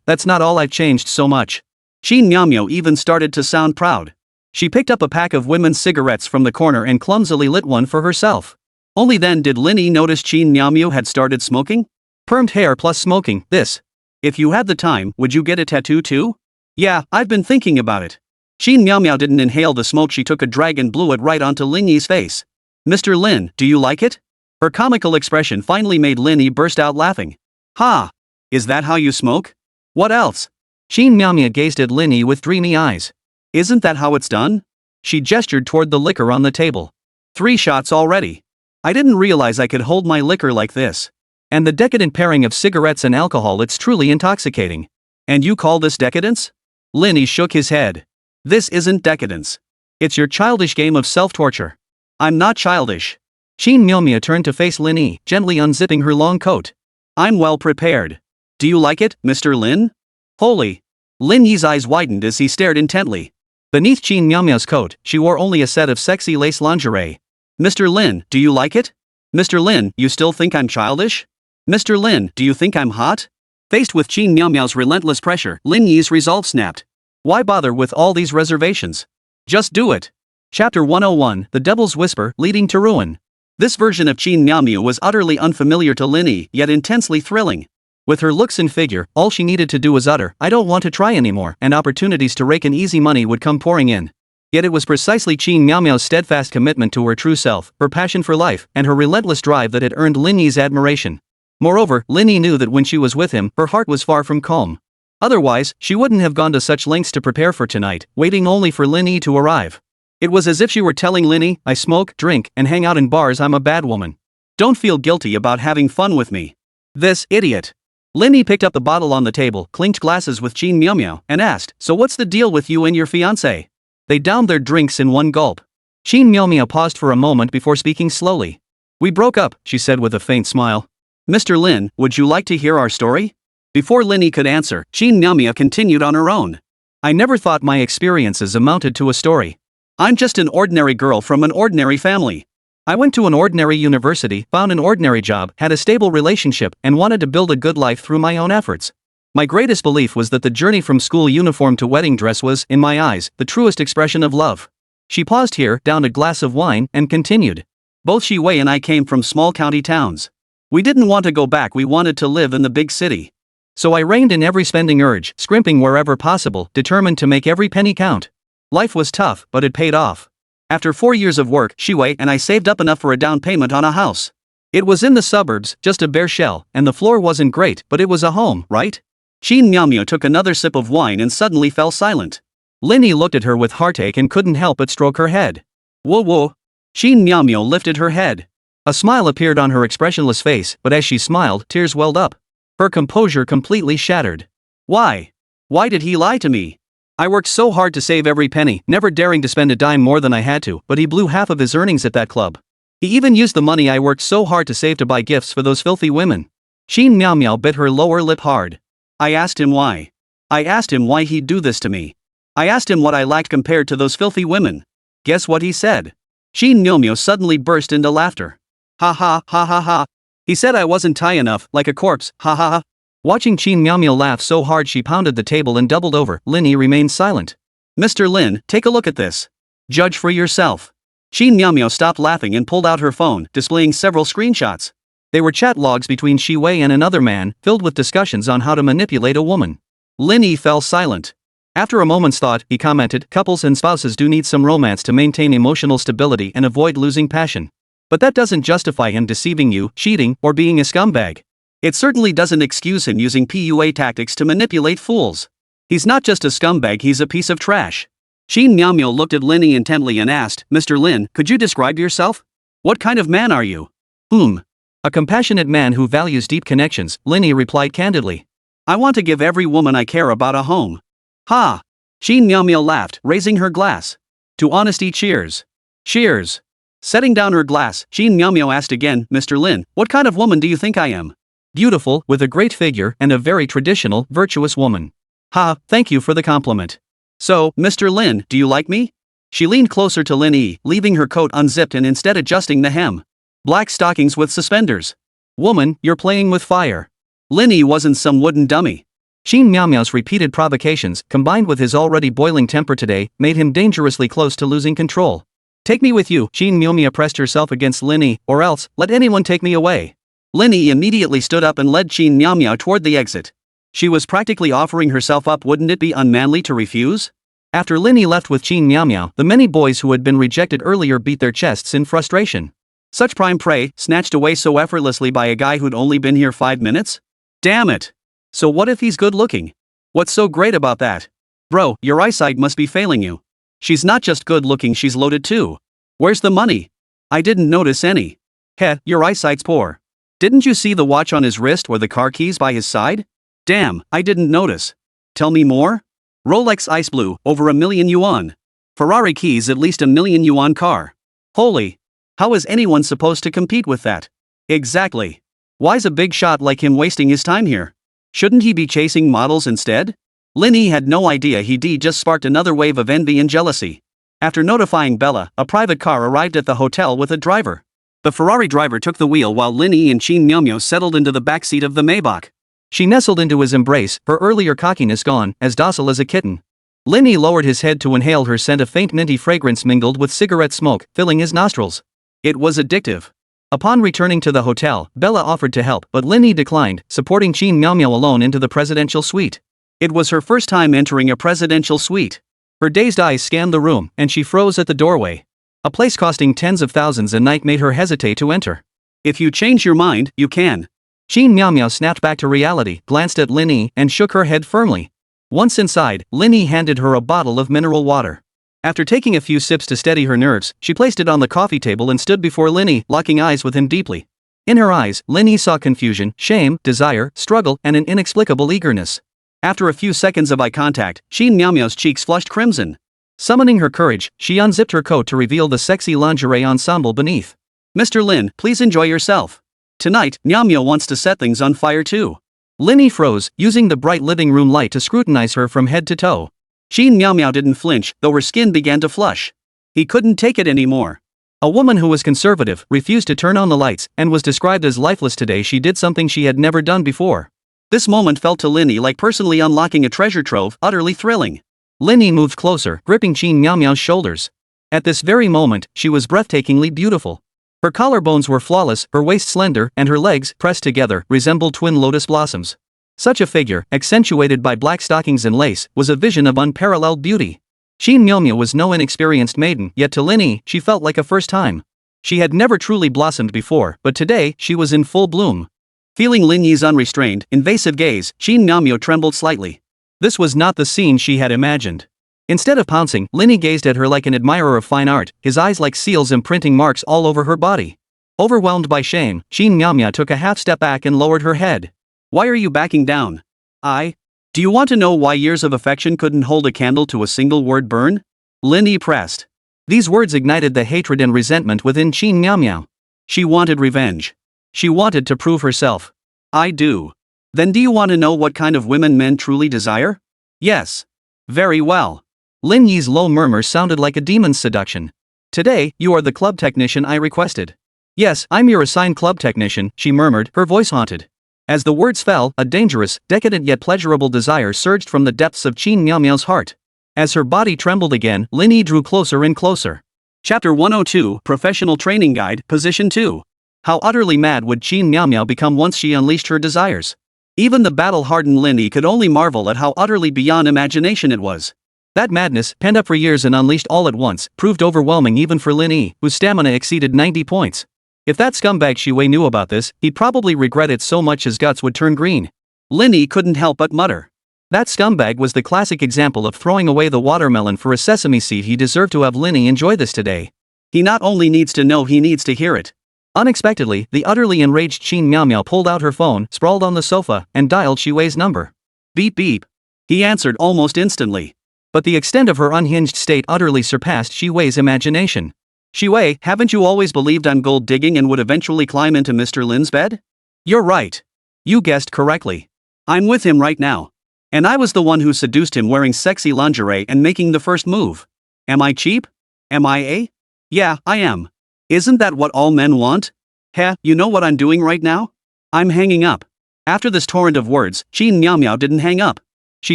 That's not all I've changed so much. Qin Miaomiao even started to sound proud. She picked up a pack of women's cigarettes from the corner and clumsily lit one for herself. Only then did Lin Yi notice Qin Miaomiao had started smoking. Permed hair plus smoking, this. If you had the time, would you get a tattoo too? Yeah, I've been thinking about it. Qin Miaomiao didn't inhale the smoke. She took a drag and blew it right onto Lin Yi's face. Mr. Lin, do you like it? Her comical expression finally made Lin Yi burst out laughing. Ha! Is that how you smoke? What else? Qin Miaomiao gazed at Lin Yi with dreamy eyes. Isn't that how it's done? She gestured toward the liquor on the table. 3 shots already. I didn't realize I could hold my liquor like this. And the decadent pairing of cigarettes and alcohol, it's truly intoxicating. And you call this decadence? Lin Yi shook his head. This isn't decadence. It's your childish game of self-torture. I'm not childish. Qin Miaomiao turned to face Lin Yi, gently unzipping her long coat. I'm well prepared. Do you like it, Mr. Lin? Holy! Lin Yi's eyes widened as he stared intently. Beneath Qin Miaomiao's coat, she wore only a set of sexy lace lingerie. Mr. Lin, do you like it? Mr. Lin, you still think I'm childish? Mr. Lin, do you think I'm hot? Faced with Qin Miaomiao's relentless pressure, Lin Yi's resolve snapped. Why bother with all these reservations? Just do it. Chapter 101, The Devil's Whisper, Leading to Ruin. This version of Qin Miaomiao was utterly unfamiliar to Lin Yi, yet intensely thrilling. With her looks and figure, all she needed to do was utter, "I don't want to try anymore," and opportunities to rake in easy money would come pouring in. Yet it was precisely Qin Miaomiao's steadfast commitment to her true self, her passion for life, and her relentless drive that had earned Lin Yi's admiration. Moreover, Lin Yi knew that when she was with him, her heart was far from calm. Otherwise, she wouldn't have gone to such lengths to prepare for tonight, waiting only for Lin Yi to arrive. It was as if she were telling Lin Yi, "I smoke, drink, and hang out in bars. I'm a bad woman. Don't feel guilty about having fun with me." This idiot. Lin Yi picked up the bottle on the table, clinked glasses with Qin Miaomiao, and asked, "So what's the deal with you and your fiancé?" They downed their drinks in one gulp. Qin Miaomiao paused for a moment before speaking slowly. "We broke up," she said with a faint smile. Mr. Lin, would you like to hear our story? Before Lin Yi could answer, Qin Miaomiao continued on her own. "I never thought my experiences amounted to a story. I'm just an ordinary girl from an ordinary family. I went to an ordinary university, found an ordinary job, had a stable relationship, and wanted to build a good life through my own efforts. My greatest belief was that the journey from school uniform to wedding dress was, in my eyes, the truest expression of love." She paused here, downed a glass of wine, and continued. Both Shi Wei and I came from small county towns. We didn't want to go back, we wanted to live in the big city. So I reined in every spending urge, scrimping wherever possible, determined to make every penny count. Life was tough, but it paid off. After 4 years of work, Shi Wei and I saved up enough for a down payment on a house. It was in the suburbs, just a bare shell, and the floor wasn't great, but it was a home, right? Qin Miaomiao took another sip of wine and suddenly fell silent. Lin Yi looked at her with heartache and couldn't help but stroke her head. Whoa whoa. Qin Miaomiao lifted her head. A smile appeared on her expressionless face, but as she smiled, tears welled up. Her composure completely shattered. Why? Why did he lie to me? I worked so hard to save every penny, never daring to spend a dime more than I had to, but he blew half of his earnings at that club. He even used the money I worked so hard to save to buy gifts for those filthy women. Qin Miaomiao bit her lower lip hard. I asked him why. I asked him why he'd do this to me. I asked him what I lacked compared to those filthy women. Guess what he said? Qin Miaomiao suddenly burst into laughter. Ha ha ha ha ha. He said I wasn't Thai enough, like a corpse, ha ha ha. Watching Qin Miaomiao laugh so hard she pounded the table and doubled over, Lin Yi remained silent. Mr. Lin, take a look at this. Judge for yourself. Qin Miaomiao stopped laughing and pulled out her phone, displaying several screenshots. They were chat logs between Shi Wei and another man, filled with discussions on how to manipulate a woman. Lin Yi fell silent. After a moment's thought, he commented, "Couples and spouses do need some romance to maintain emotional stability and avoid losing passion. But that doesn't justify him deceiving you, cheating, or being a scumbag. It certainly doesn't excuse him using PUA tactics to manipulate fools. He's not just a scumbag, he's a piece of trash." Qin Miaomiao looked at Lin Yi intently and asked, "Mr. Lin, could you describe yourself? What kind of man are you?" A compassionate man who values deep connections," Lin Yi replied candidly. "I want to give every woman I care about a home." Ha! Qin Miaomiao laughed, raising her glass. "To honesty, cheers." "Cheers." Setting down her glass, Qin Miaomiao asked again, "Mr. Lin, what kind of woman do you think I am? Beautiful, with a great figure and a very traditional, virtuous woman. Ha, thank you for the compliment. So, Mr. Lin, do you like me? She leaned closer to Lin Yi, leaving her coat unzipped and instead adjusting the hem. Black stockings with suspenders. Woman, you're playing with fire. Lin Yi wasn't some wooden dummy. Qin Miao's repeated provocations, combined with his already boiling temper today, made him dangerously close to losing control. Take me with you, Qin Miao pressed herself against Lin Yi, or else, let anyone take me away. Lin Yi immediately stood up and led Qin Miao toward the exit. She was practically offering herself up. Wouldn't it be unmanly to refuse? After Lin Yi left with Qin Miao, the many boys who had been rejected earlier beat their chests in frustration. Such prime prey, snatched away so effortlessly by a guy who'd only been here 5 minutes? Damn it! So what if he's good looking? What's so great about that? Bro, your eyesight must be failing you. She's not just good looking, she's loaded too. Where's the money? I didn't notice any. Heh, your eyesight's poor. Didn't you see the watch on his wrist or the car keys by his side? Damn, I didn't notice. Tell me more? Rolex Ice Blue, over $1,000,000. Ferrari keys, at least $1,000,000 car. Holy. How is anyone supposed to compete with that? Exactly. Why's a big shot like him wasting his time here? Shouldn't he be chasing models instead? Lin Yi had no idea he'd just sparked another wave of envy and jealousy. After notifying Bella, a private car arrived at the hotel with a driver. The Ferrari driver took the wheel while Lin Yi and Qin Miao settled into the backseat of the Maybach. She nestled into his embrace, her earlier cockiness gone, as docile as a kitten. Lin Yi lowered his head to inhale her scent, a faint minty fragrance mingled with cigarette smoke, filling his nostrils. It was addictive. Upon returning to the hotel, Bella offered to help, but Lin Yi declined, supporting Qin Miao alone into the presidential suite. It was her first time entering a presidential suite. Her dazed eyes scanned the room, and she froze at the doorway. A place costing tens of thousands a night made her hesitate to enter. If you change your mind, you can. Qin Miao snapped back to reality, glanced at Lin Yi, and shook her head firmly. Once inside, Lin Yi handed her a bottle of mineral water. After taking a few sips to steady her nerves, she placed it on the coffee table and stood before Lin Yi, locking eyes with him deeply. In her eyes, Lin Yi saw confusion, shame, desire, struggle, and an inexplicable eagerness. After a few seconds of eye contact, Qin Miao's cheeks flushed crimson. Summoning her courage, she unzipped her coat to reveal the sexy lingerie ensemble beneath. Mr. Lin, please enjoy yourself. Tonight, Miao wants to set things on fire too. Lin Yi froze, using the bright living room light to scrutinize her from head to toe. Qin Miao didn't flinch, though her skin began to flush. He couldn't take it anymore. A woman who was conservative, refused to turn on the lights, and was described as lifeless today. She did something she had never done before. This moment felt to Lin Yi like personally unlocking a treasure trove, utterly thrilling. Lin Yi moved closer, gripping Qin Miao's shoulders. At this very moment, she was breathtakingly beautiful. Her collarbones were flawless, her waist slender, and her legs, pressed together, resembled twin lotus blossoms. Such a figure, accentuated by black stockings and lace, was a vision of unparalleled beauty. Qin Miao was no inexperienced maiden, yet to Lin Yi, she felt like a first time. She had never truly blossomed before, but today, she was in full bloom. Feeling Lin Yi's unrestrained, invasive gaze, Qin Miao trembled slightly. This was not the scene she had imagined. Instead of pouncing, Lin Yi gazed at her like an admirer of fine art, his eyes like seals imprinting marks all over her body. Overwhelmed by shame, Qin Miao took a half step back and lowered her head. Why are you backing down? Do you want to know why years of affection couldn't hold a candle to a single word burn? Lin Yi pressed. These words ignited the hatred and resentment within Qin Miao. She wanted revenge. She wanted to prove herself. I do. Then do you want to know what kind of women men truly desire? Yes. Very well. Lin Yi's low murmur sounded like a demon's seduction. Today, you are the club technician I requested. Yes, I'm your assigned club technician, she murmured, her voice haunted. As the words fell, a dangerous, decadent yet pleasurable desire surged from the depths of Qin Miao's heart. As her body trembled again, Lin Yi drew closer and closer. Chapter 102, Professional Training Guide, Position 2. How utterly mad would Qin Miao become once she unleashed her desires? Even the battle-hardened Lin Yi could only marvel at how utterly beyond imagination it was. That madness, pent up for years and unleashed all at once, proved overwhelming even for Lin Yi, whose stamina exceeded 90 points. If that scumbag Shiwei knew about this, he'd probably regret it so much his guts would turn green. Lin Yi couldn't help but mutter. That scumbag was the classic example of throwing away the watermelon for a sesame seed. He deserved to have Lin Yi enjoy this today. He not only needs to know, he needs to hear it. Unexpectedly, the utterly enraged Qin Miao pulled out her phone, sprawled on the sofa, and dialed Shiwei's number. Beep beep. He answered almost instantly. But the extent of her unhinged state utterly surpassed Shiwei's imagination. Shiwei, haven't you always believed I'm gold digging and would eventually climb into Mr. Lin's bed? You're right. You guessed correctly. I'm with him right now. And I was the one who seduced him wearing sexy lingerie and making the first move. Am I cheap? Am I a? Yeah, I am. Isn't that what all men want? Heh, you know what I'm doing right now? I'm hanging up. After this torrent of words, Qin Miao Miao didn't hang up. She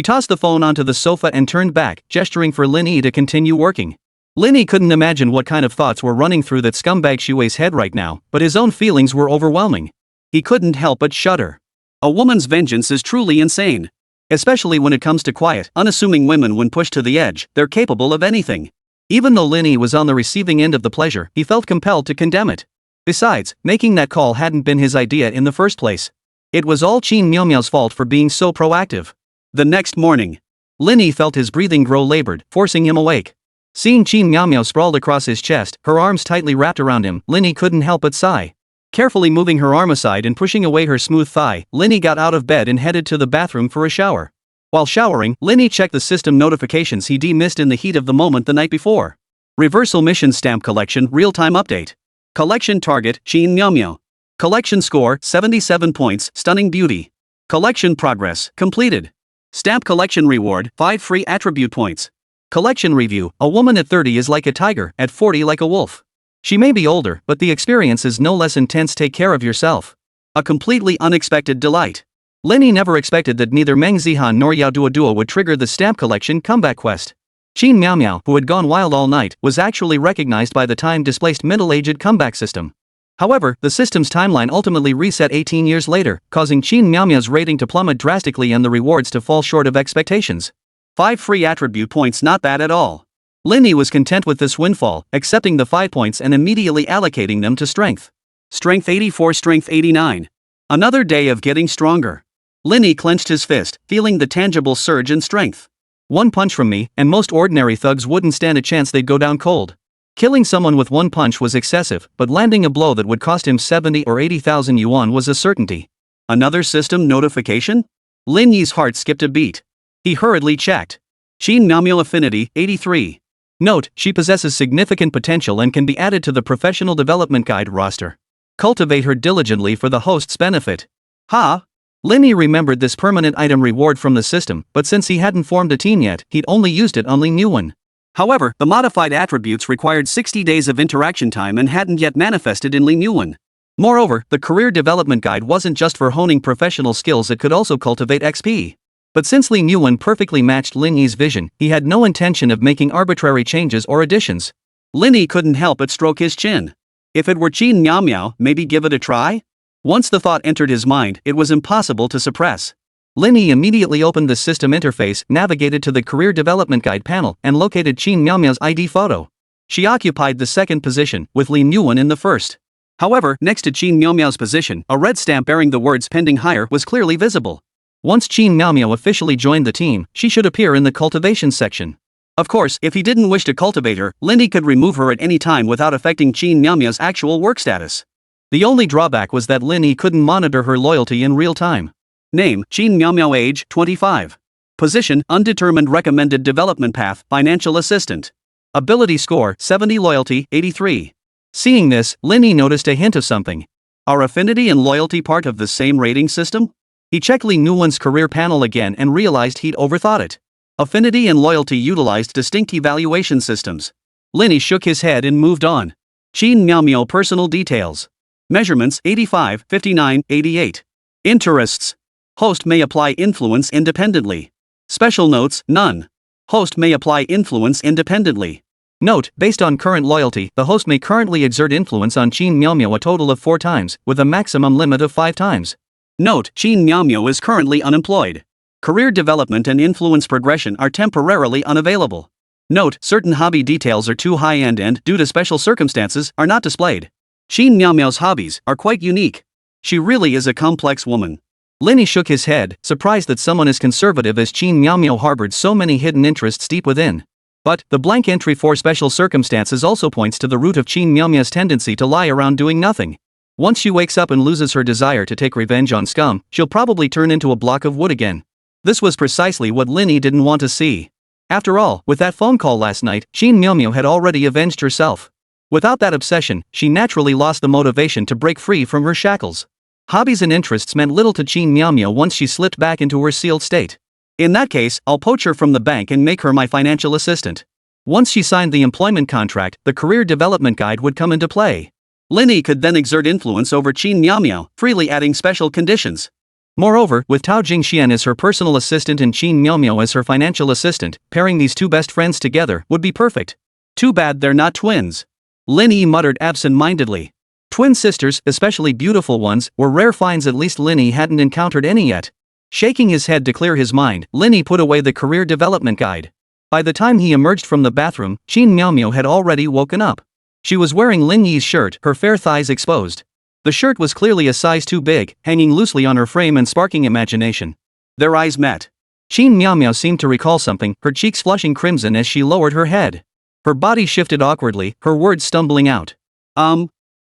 tossed the phone onto the sofa and turned back, gesturing for Lin Yi to continue working. Lin Yi couldn't imagine what kind of thoughts were running through that scumbag Shui's head right now, but his own feelings were overwhelming. He couldn't help but shudder. A woman's vengeance is truly insane. Especially when it comes to quiet, unassuming women. When pushed to the edge, they're capable of anything. Even though Lin Yi was on the receiving end of the pleasure, he felt compelled to condemn it. Besides, making that call hadn't been his idea in the first place. It was all Qin Miao Miao's fault for being so proactive. The next morning, Lin Yi felt his breathing grow labored, forcing him awake. Seeing Qin Miao Miao sprawled across his chest, her arms tightly wrapped around him, Lin Yi couldn't help but sigh. Carefully moving her arm aside and pushing away her smooth thigh, Lin Yi got out of bed and headed to the bathroom for a shower. While showering, Lin Yi checked the system notifications he'd missed in the heat of the moment the night before. Reversal Mission Stamp Collection Real-Time Update. Collection Target Qin Miao Miao. Collection Score 77 points, Stunning Beauty. Collection Progress Completed. Stamp Collection Reward 5 free attribute points. Collection Review: a woman at 30 is like a tiger, at 40 like a wolf. She may be older, but the experience is no less intense. Take care of yourself. A completely unexpected delight. Lin Yi never expected that neither Meng Zihan nor Yao Duo would trigger the stamp collection comeback quest. Qin Miao Miao, who had gone wild all night, was actually recognized by the time-displaced middle-aged comeback system. However, the system's timeline ultimately reset 18 years later, causing Qin Miao Miao's rating to plummet drastically and the rewards to fall short of expectations. 5 free attribute points, not bad at all. Lin Yi was content with this windfall, accepting the 5 points and immediately allocating them to strength. Strength 84, Strength 89. Another day of getting stronger. Lin Yi clenched his fist, feeling the tangible surge in strength. One punch from me, and most ordinary thugs wouldn't stand a chance. They'd go down cold. Killing someone with one punch was excessive, but landing a blow that would cost him 70 or 80,000 yuan was a certainty. Another system notification? Lin Yi's heart skipped a beat. He hurriedly checked. Qin Miao Miao Affinity 83. Note: she possesses significant potential and can be added to the Professional Development Guide roster. Cultivate her diligently for the host's benefit. Ha! Lin Yi remembered this permanent item reward from the system, but since he hadn't formed a team yet, he'd only used it on Lin Yuan. However, the modified attributes required 60 days of interaction time and hadn't yet manifested in Lin Yuan. Moreover, the Career Development Guide wasn't just for honing professional skills, it could also cultivate XP. But since Lin Yuan perfectly matched Lin Yi's vision, he had no intention of making arbitrary changes or additions. Lin Yi couldn't help but stroke his chin. If it were Qin Miao Miao, maybe give it a try? Once the thought entered his mind, it was impossible to suppress. Lin Yi immediately opened the system interface, navigated to the Career Development Guide panel, and located Qin Miao Miao's ID photo. She occupied the second position, with Lin Yuan in the first. However, next to Qin Miao Miao's position, a red stamp bearing the words pending hire was clearly visible. Once Qin Miao Miao officially joined the team, she should appear in the cultivation section. Of course, if he didn't wish to cultivate her, Lin Yi could remove her at any time without affecting Qin Miao Miao's actual work status. The only drawback was that Lin Yi couldn't monitor her loyalty in real time. Name: Qin Miao Miao. Age: 25. Position: Undetermined. Recommended development path: Financial Assistant. Ability score: 70. Loyalty: 83. Seeing this, Lin Yi noticed a hint of something. Are affinity and loyalty part of the same rating system? He checked Lin Yuan's career panel again and realized he'd overthought it. Affinity and loyalty utilized distinct evaluation systems. Lin Yi shook his head and moved on. Qin Miao Miao personal details. Measurements: 85, 59, 88. Interests. Host may apply influence independently. Special notes: none. Host may apply influence independently. Note: based on current loyalty, the host may currently exert influence on Qin Miao Miao a total of 4 times, with a maximum limit of 5 times. Note: Qin Miao Miao is currently unemployed. Career development and influence progression are temporarily unavailable. Note: certain hobby details are too high-end and, due to special circumstances, are not displayed. Qin Miao Miao's hobbies are quite unique. She really is a complex woman. Lin Yi shook his head, surprised that someone as conservative as Qin Miao Miao harbored so many hidden interests deep within. But, the blank entry for special circumstances also points to the root of Qin Miao Miao's tendency to lie around doing nothing. Once she wakes up and loses her desire to take revenge on scum, she'll probably turn into a block of wood again. This was precisely what Lin Yi didn't want to see. After all, with that phone call last night, Qin Miao Miao had already avenged herself. Without that obsession, she naturally lost the motivation to break free from her shackles. Hobbies and interests meant little to Qin Miao once she slipped back into her sealed state. In that case, I'll poach her from the bank and make her my financial assistant. Once she signed the employment contract, the career development guide would come into play. Lin Yi could then exert influence over Qin Miao, freely adding special conditions. Moreover, with Tao Jingxian as her personal assistant and Qin Miao as her financial assistant, pairing these two best friends together would be perfect. Too bad they're not twins. Lin Yi muttered absent-mindedly. Twin sisters, especially beautiful ones, were rare finds. At least Lin Yi hadn't encountered any yet. Shaking his head to clear his mind, Lin Yi put away the career development guide. By the time he emerged from the bathroom, Qin Miao had already woken up. She was wearing Lin Yi's shirt, her fair thighs exposed. The shirt was clearly a size too big, hanging loosely on her frame and sparking imagination. Their eyes met. Qin Miao seemed to recall something, her cheeks flushing crimson as she lowered her head. Her body shifted awkwardly, her words stumbling out.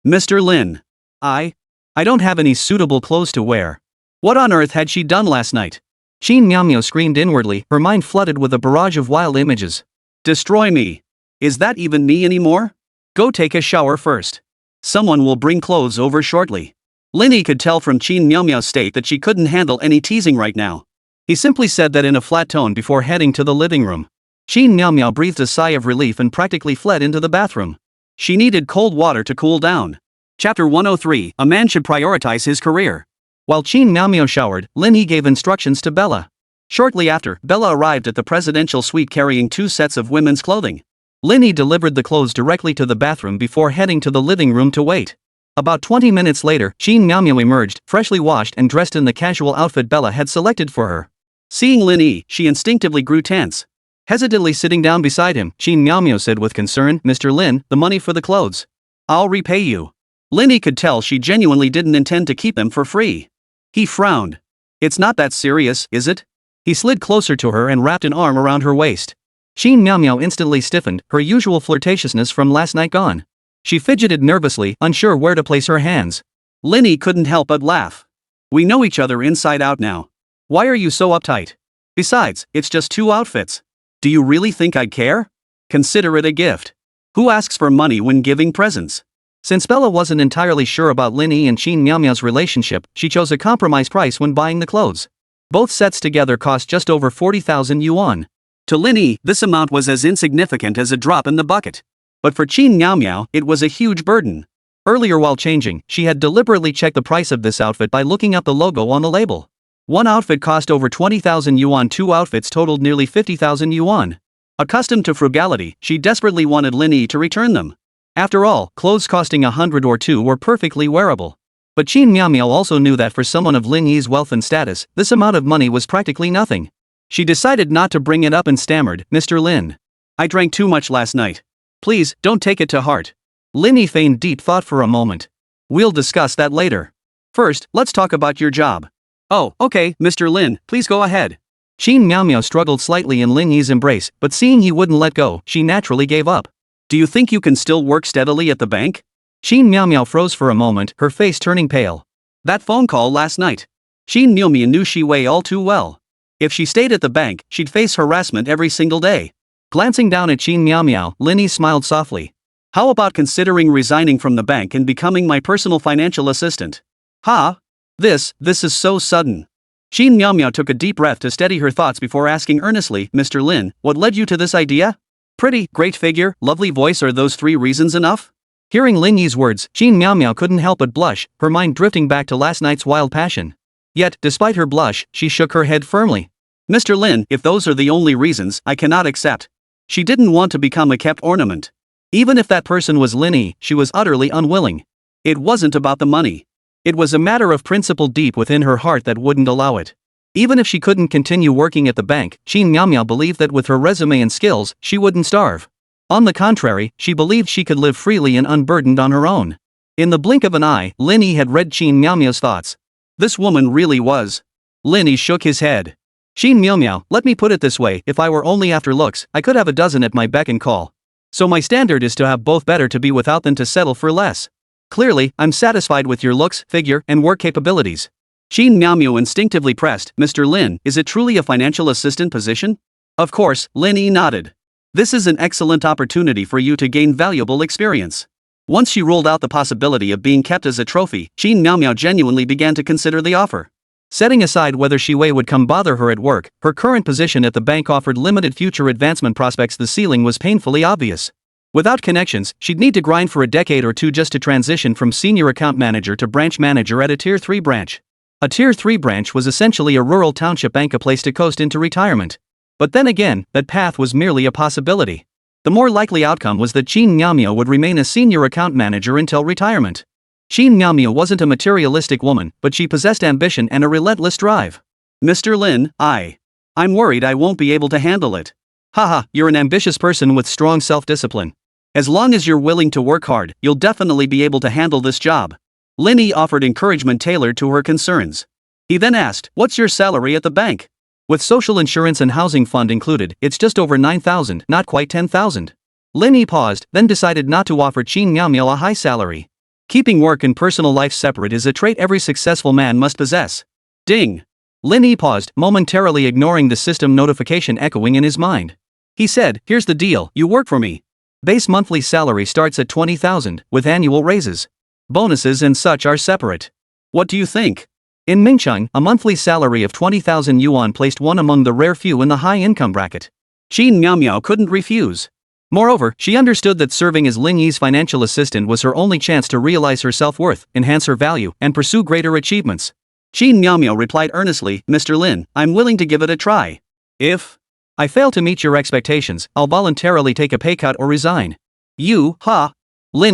Mr. Lin. I don't have any suitable clothes to wear. What on earth had she done last night? Qin Miao screamed inwardly, her mind flooded with a barrage of wild images. Destroy me. Is that even me anymore? Go take a shower first. Someone will bring clothes over shortly. Lin Yi could tell from Qin Miao's state that she couldn't handle any teasing right now. He simply said that in a flat tone before heading to the living room. Qin Miao breathed a sigh of relief and practically fled into the bathroom. She needed cold water to cool down. Chapter 103, A Man Should Prioritize His Career. While Qin Miao showered, Lin Yi gave instructions to Bella. Shortly after, Bella arrived at the presidential suite carrying 2 sets of women's clothing. Lin Yi delivered the clothes directly to the bathroom before heading to the living room to wait. About 20 minutes later, Qin Miao emerged, freshly washed and dressed in the casual outfit Bella had selected for her. Seeing Lin Yi, she instinctively grew tense. Hesitantly sitting down beside him, Qin Miao said with concern, "Mr. Lin, the money for the clothes. I'll repay you." Lin Yi could tell she genuinely didn't intend to keep them for free. He frowned. "It's not that serious, is it?" He slid closer to her and wrapped an arm around her waist. Qin Miao instantly stiffened, her usual flirtatiousness from last night gone. She fidgeted nervously, unsure where to place her hands. Lin Yi couldn't help but laugh. "We know each other inside out now. Why are you so uptight? Besides, it's just 2 outfits. Do you really think I'd care? Consider it a gift. Who asks for money when giving presents?" Since Bella wasn't entirely sure about Lin Yi and Qin Miao's relationship, she chose a compromise price when buying the clothes. Both sets together cost just over 40,000 yuan. To Lin Yi, this amount was as insignificant as a drop in the bucket. But for Qin Miao, it was a huge burden. Earlier while changing, she had deliberately checked the price of this outfit by looking up the logo on the label. One outfit cost over 20,000 yuan, 2 outfits totaled nearly 50,000 yuan. Accustomed to frugality, she desperately wanted Lin Yi to return them. After all, clothes costing 100 or 2 were perfectly wearable. But Qin Miao also knew that for someone of Lin Yi's wealth and status, this amount of money was practically nothing. She decided not to bring it up and stammered, "Mr. Lin. I drank too much last night. Please, don't take it to heart." Lin Yi feigned deep thought for a moment. "We'll discuss that later. First, let's talk about your job." "Oh, okay, Mr. Lin, please go ahead." Qin Miao struggled slightly in Lin Yi's embrace, but seeing he wouldn't let go, she naturally gave up. "Do you think you can still work steadily at the bank?" Qin Miao froze for a moment, her face turning pale. That phone call last night. Qin Miao knew Shi Wei all too well. If she stayed at the bank, she'd face harassment every single day. Glancing down at Qin Miao, Lin Yi smiled softly. "How about considering resigning from the bank and becoming my personal financial assistant?" "Huh? This is so sudden." Qin Miao took a deep breath to steady her thoughts before asking earnestly, "Mr. Lin, what led you to this idea? Pretty, great figure, lovely voice, are those 3 reasons enough?" Hearing Lin Yi's words, Qin Miao couldn't help but blush, her mind drifting back to last night's wild passion. Yet, despite her blush, she shook her head firmly. "Mr. Lin, if those are the only reasons, I cannot accept." She didn't want to become a kept ornament. Even if that person was Lin Yi, she was utterly unwilling. It wasn't about the money. It was a matter of principle deep within her heart that wouldn't allow it. Even if she couldn't continue working at the bank, Qin Miao believed that with her resume and skills, she wouldn't starve. On the contrary, she believed she could live freely and unburdened on her own. In the blink of an eye, Lin Yi had read Qin Miao's thoughts. This woman really was. Lin Yi shook his head. "Qin Miao, let me put it this way, if I were only after looks, I could have a dozen at my beck and call. So my standard is to have both, better to be without than to settle for less. Clearly, I'm satisfied with your looks, figure, and work capabilities." Qin Miao instinctively pressed, "Mr. Lin, is it truly a financial assistant position?" Of course, Lin Yi nodded. "This is an excellent opportunity for you to gain valuable experience. Once she ruled out the possibility of being kept as a trophy, Qin Miao genuinely began to consider the offer. Setting aside whether Shi Wei would come bother her at work, her current position at the bank offered limited future advancement prospects. The ceiling was painfully obvious. Without connections, she'd need to grind for a decade or two just to transition from senior account manager to branch manager at a Tier 3 branch. A Tier 3 branch was essentially a rural township bank, a place to coast into retirement. But then again, that path was merely a possibility. The more likely outcome was that Qin Miao would remain a senior account manager until retirement. Qin Miao wasn't a materialistic woman, but she possessed ambition and a relentless drive. Mr. Lin, I'm worried I won't be able to handle it. Haha, you're an ambitious person with strong self-discipline. As long as you're willing to work hard, you'll definitely be able to handle this job. Lin Yi offered encouragement tailored to her concerns. He then asked, what's your salary at the bank? With social insurance and housing fund included, it's just over 9,000, not quite 10,000. Lin Yi paused, then decided not to offer Qin Miao a high salary. Keeping work and personal life separate is a trait every successful man must possess. Ding! Lin Yi paused, momentarily ignoring the system notification echoing in his mind. He said, here's the deal, you work for me. Base monthly salary starts at 20,000, with annual raises. Bonuses and such are separate. What do you think? In Mingcheng, a monthly salary of 20,000 yuan placed one among the rare few in the high-income bracket. Qin Miao couldn't refuse. Moreover, she understood that serving as Lin Yi's financial assistant was her only chance to realize her self-worth, enhance her value, and pursue greater achievements. Qin Miao replied earnestly, Mr. Lin, I'm willing to give it a try. If I fail to meet your expectations, I'll voluntarily take a pay cut or resign. Lin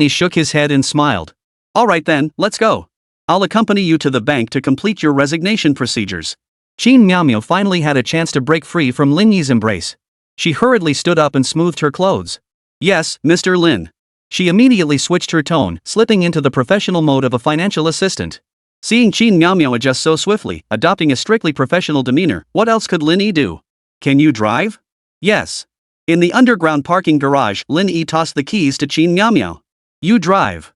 Yi shook his head and smiled. Alright then, let's go. I'll accompany you to the bank to complete your resignation procedures. Qin Miao finally had a chance to break free from Lin Yi's embrace. She hurriedly stood up and smoothed her clothes. Yes, Mr. Lin. She immediately switched her tone, slipping into the professional mode of a financial assistant. Seeing Qin Miao adjust so swiftly, adopting a strictly professional demeanor, what else could Lin Yi do? Can you drive? Yes. In the underground parking garage, Lin Yi tossed the keys to Qin Miao. You drive.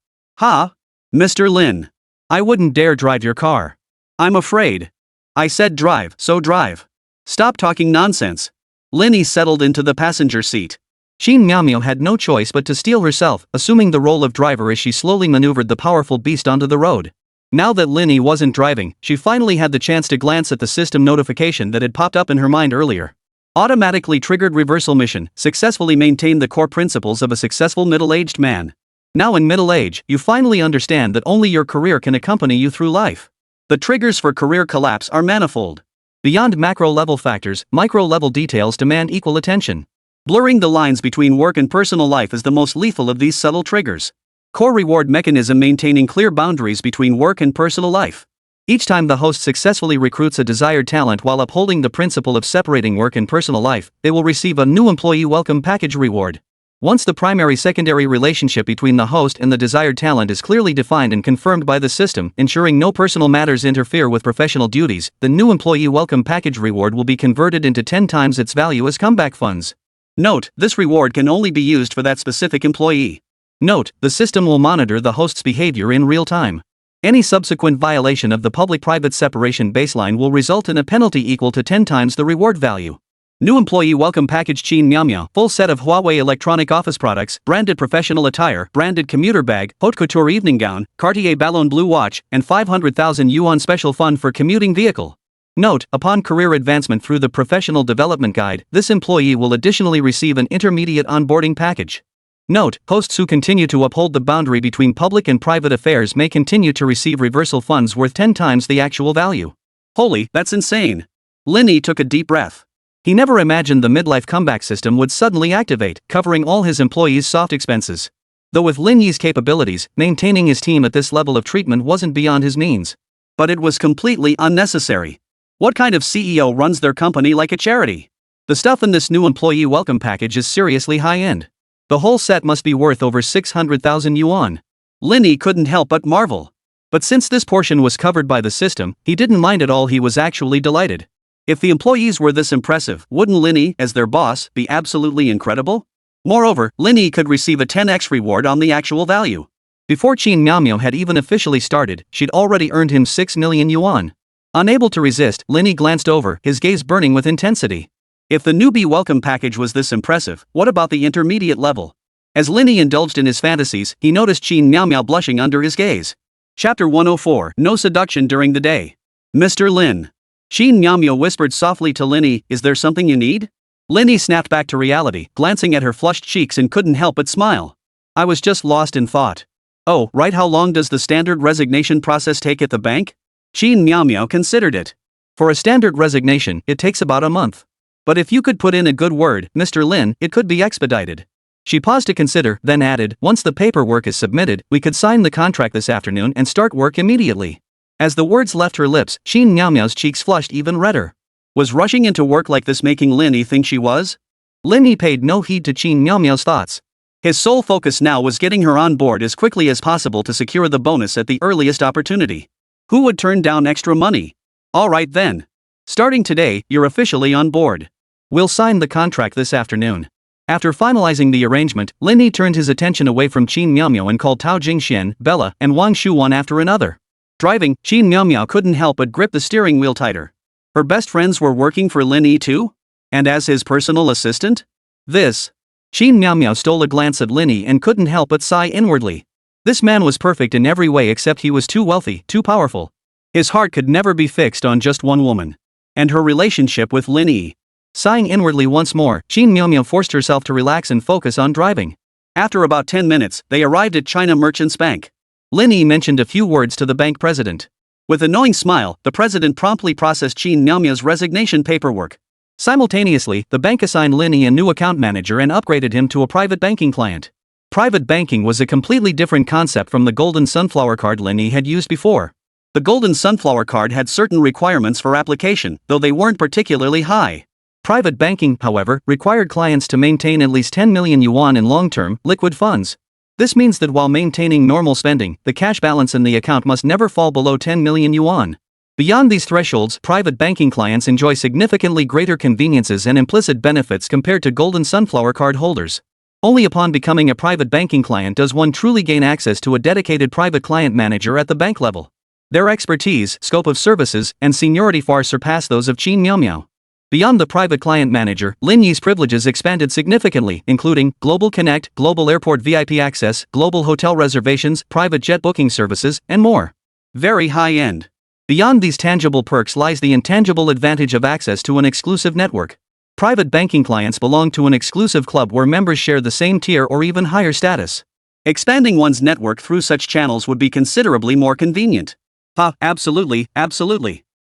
Mr. Lin. I wouldn't dare drive your car. I'm afraid. I said drive, so drive. Stop talking nonsense. Lin Yi settled into the passenger seat. Qin Miao had no choice but to steel herself, assuming the role of driver as she slowly maneuvered the powerful beast onto the road. Now that Lin Yi wasn't driving, she finally had the chance to glance at the system notification that had popped up in her mind earlier. Automatically triggered reversal mission, successfully maintained the core principles of a successful middle-aged man. Now in middle age, you finally understand that only your career can accompany you through life. The triggers for career collapse are manifold. Beyond macro-level factors, micro-level details demand equal attention. Blurring the lines between work and personal life is the most lethal of these subtle triggers. Core reward mechanism maintaining clear boundaries between work and personal life. Each time the host successfully recruits a desired talent while upholding the principle of separating work and personal life, they will receive a new employee welcome package reward. Once the primary-secondary relationship between the host and the desired talent is clearly defined and confirmed by the system, ensuring no personal matters interfere with professional duties, the new employee welcome package reward will be converted into 10 times its value as comeback funds. Note, this reward can only be used for that specific employee. Note, the system will monitor the host's behavior in real time. Any subsequent violation of the public-private separation baseline will result in a penalty equal to 10 times the reward value. New employee welcome package Qin Miao, full set of Huawei electronic office products, branded professional attire, branded commuter bag, haute couture evening gown, Cartier Ballon Blue watch, and 500,000 yuan special fund for commuting vehicle. Note, upon career advancement through the professional development guide, this employee will additionally receive an intermediate onboarding package. Note, hosts who continue to uphold the boundary between public and private affairs may continue to receive reversal funds worth 10 times the actual value. Holy, that's insane. Lin Yi took a deep breath. He never imagined the Midlife Comeback System would suddenly activate, covering all his employees' soft expenses. Though with Lin Yi's capabilities, maintaining his team at this level of treatment wasn't beyond his means. But it was completely unnecessary. What kind of CEO runs their company like a charity? The stuff in this new employee welcome package is seriously high-end. The whole set must be worth over 600,000 yuan. Lin Yi couldn't help but marvel. But since this portion was covered by the system, he didn't mind at all. He was actually delighted. If the employees were this impressive, wouldn't Lin Yi, as their boss, be absolutely incredible? Moreover, Lin Yi could receive a 10x reward on the actual value. Before Qin Miao had even officially started, she'd already earned him 6 million yuan. Unable to resist, Lin Yi glanced over, his gaze burning with intensity. If the newbie welcome package was this impressive, what about the intermediate level? As Lin Yi indulged in his fantasies, he noticed Qin Miao Miao blushing under his gaze. Chapter 104, No Seduction During the Day. Mr. Lin. Qin Miao Miao whispered softly to Lin Yi, is there something you need? Lin Yi snapped back to reality, glancing at her flushed cheeks and couldn't help but smile. I was just lost in thought. Oh, right, how long does the standard resignation process take at the bank? Qin Miao Miao considered it. For a standard resignation, it takes about a month. But if you could put in a good word, Mr. Lin, it could be expedited. She paused to consider, then added, once the paperwork is submitted, we could sign the contract this afternoon and start work immediately. As the words left her lips, Qin Miao Miao's cheeks flushed even redder. Was rushing into work like this making Lin Yi think she was? Lin Yi paid no heed to Qin Miao Miao's thoughts. His sole focus now was getting her on board as quickly as possible to secure the bonus at the earliest opportunity. Who would turn down extra money? Alright then. Starting today, you're officially on board. We'll sign the contract this afternoon. After finalizing the arrangement, Lin Yi turned his attention away from Qin Miao Miao and called Tao Jingxian, Bella, and Wang Shu one after another. Driving, Qin Miao Miao couldn't help but grip the steering wheel tighter. Her best friends were working for Lin Yi too? And as his personal assistant? Qin Miao Miao stole a glance at Lin Yi and couldn't help but sigh inwardly. This man was perfect in every way except he was too wealthy, too powerful. His heart could never be fixed on just one woman. And her relationship with Lin Yi. Sighing inwardly once more, Qin Miao Miao forced herself to relax and focus on driving. After about 10 minutes, they arrived at China Merchants Bank. Lin Yi mentioned a few words to the bank president. With a knowing smile, the president promptly processed Qin Miao Miao's resignation paperwork. Simultaneously, the bank assigned Lin Yi a new account manager and upgraded him to a private banking client. Private banking was a completely different concept from the golden sunflower card Lin Yi had used before. The golden sunflower card had certain requirements for application, though they weren't particularly high. Private banking, however, required clients to maintain at least 10 million yuan in long-term, liquid funds. This means that while maintaining normal spending, the cash balance in the account must never fall below 10 million yuan. Beyond these thresholds, private banking clients enjoy significantly greater conveniences and implicit benefits compared to golden sunflower card holders. Only upon becoming a private banking client does one truly gain access to a dedicated private client manager at the bank level. Their expertise, scope of services, and seniority far surpass those of Qin Miao Miao. Beyond the private client manager, Lin Yi's privileges expanded significantly, including Global Connect, Global Airport VIP Access, Global Hotel Reservations, Private Jet Booking Services, and more. Very high-end. Beyond these tangible perks lies the intangible advantage of access to an exclusive network. Private banking clients belong to an exclusive club where members share the same tier or even higher status. Expanding one's network through such channels would be considerably more convenient. Absolutely.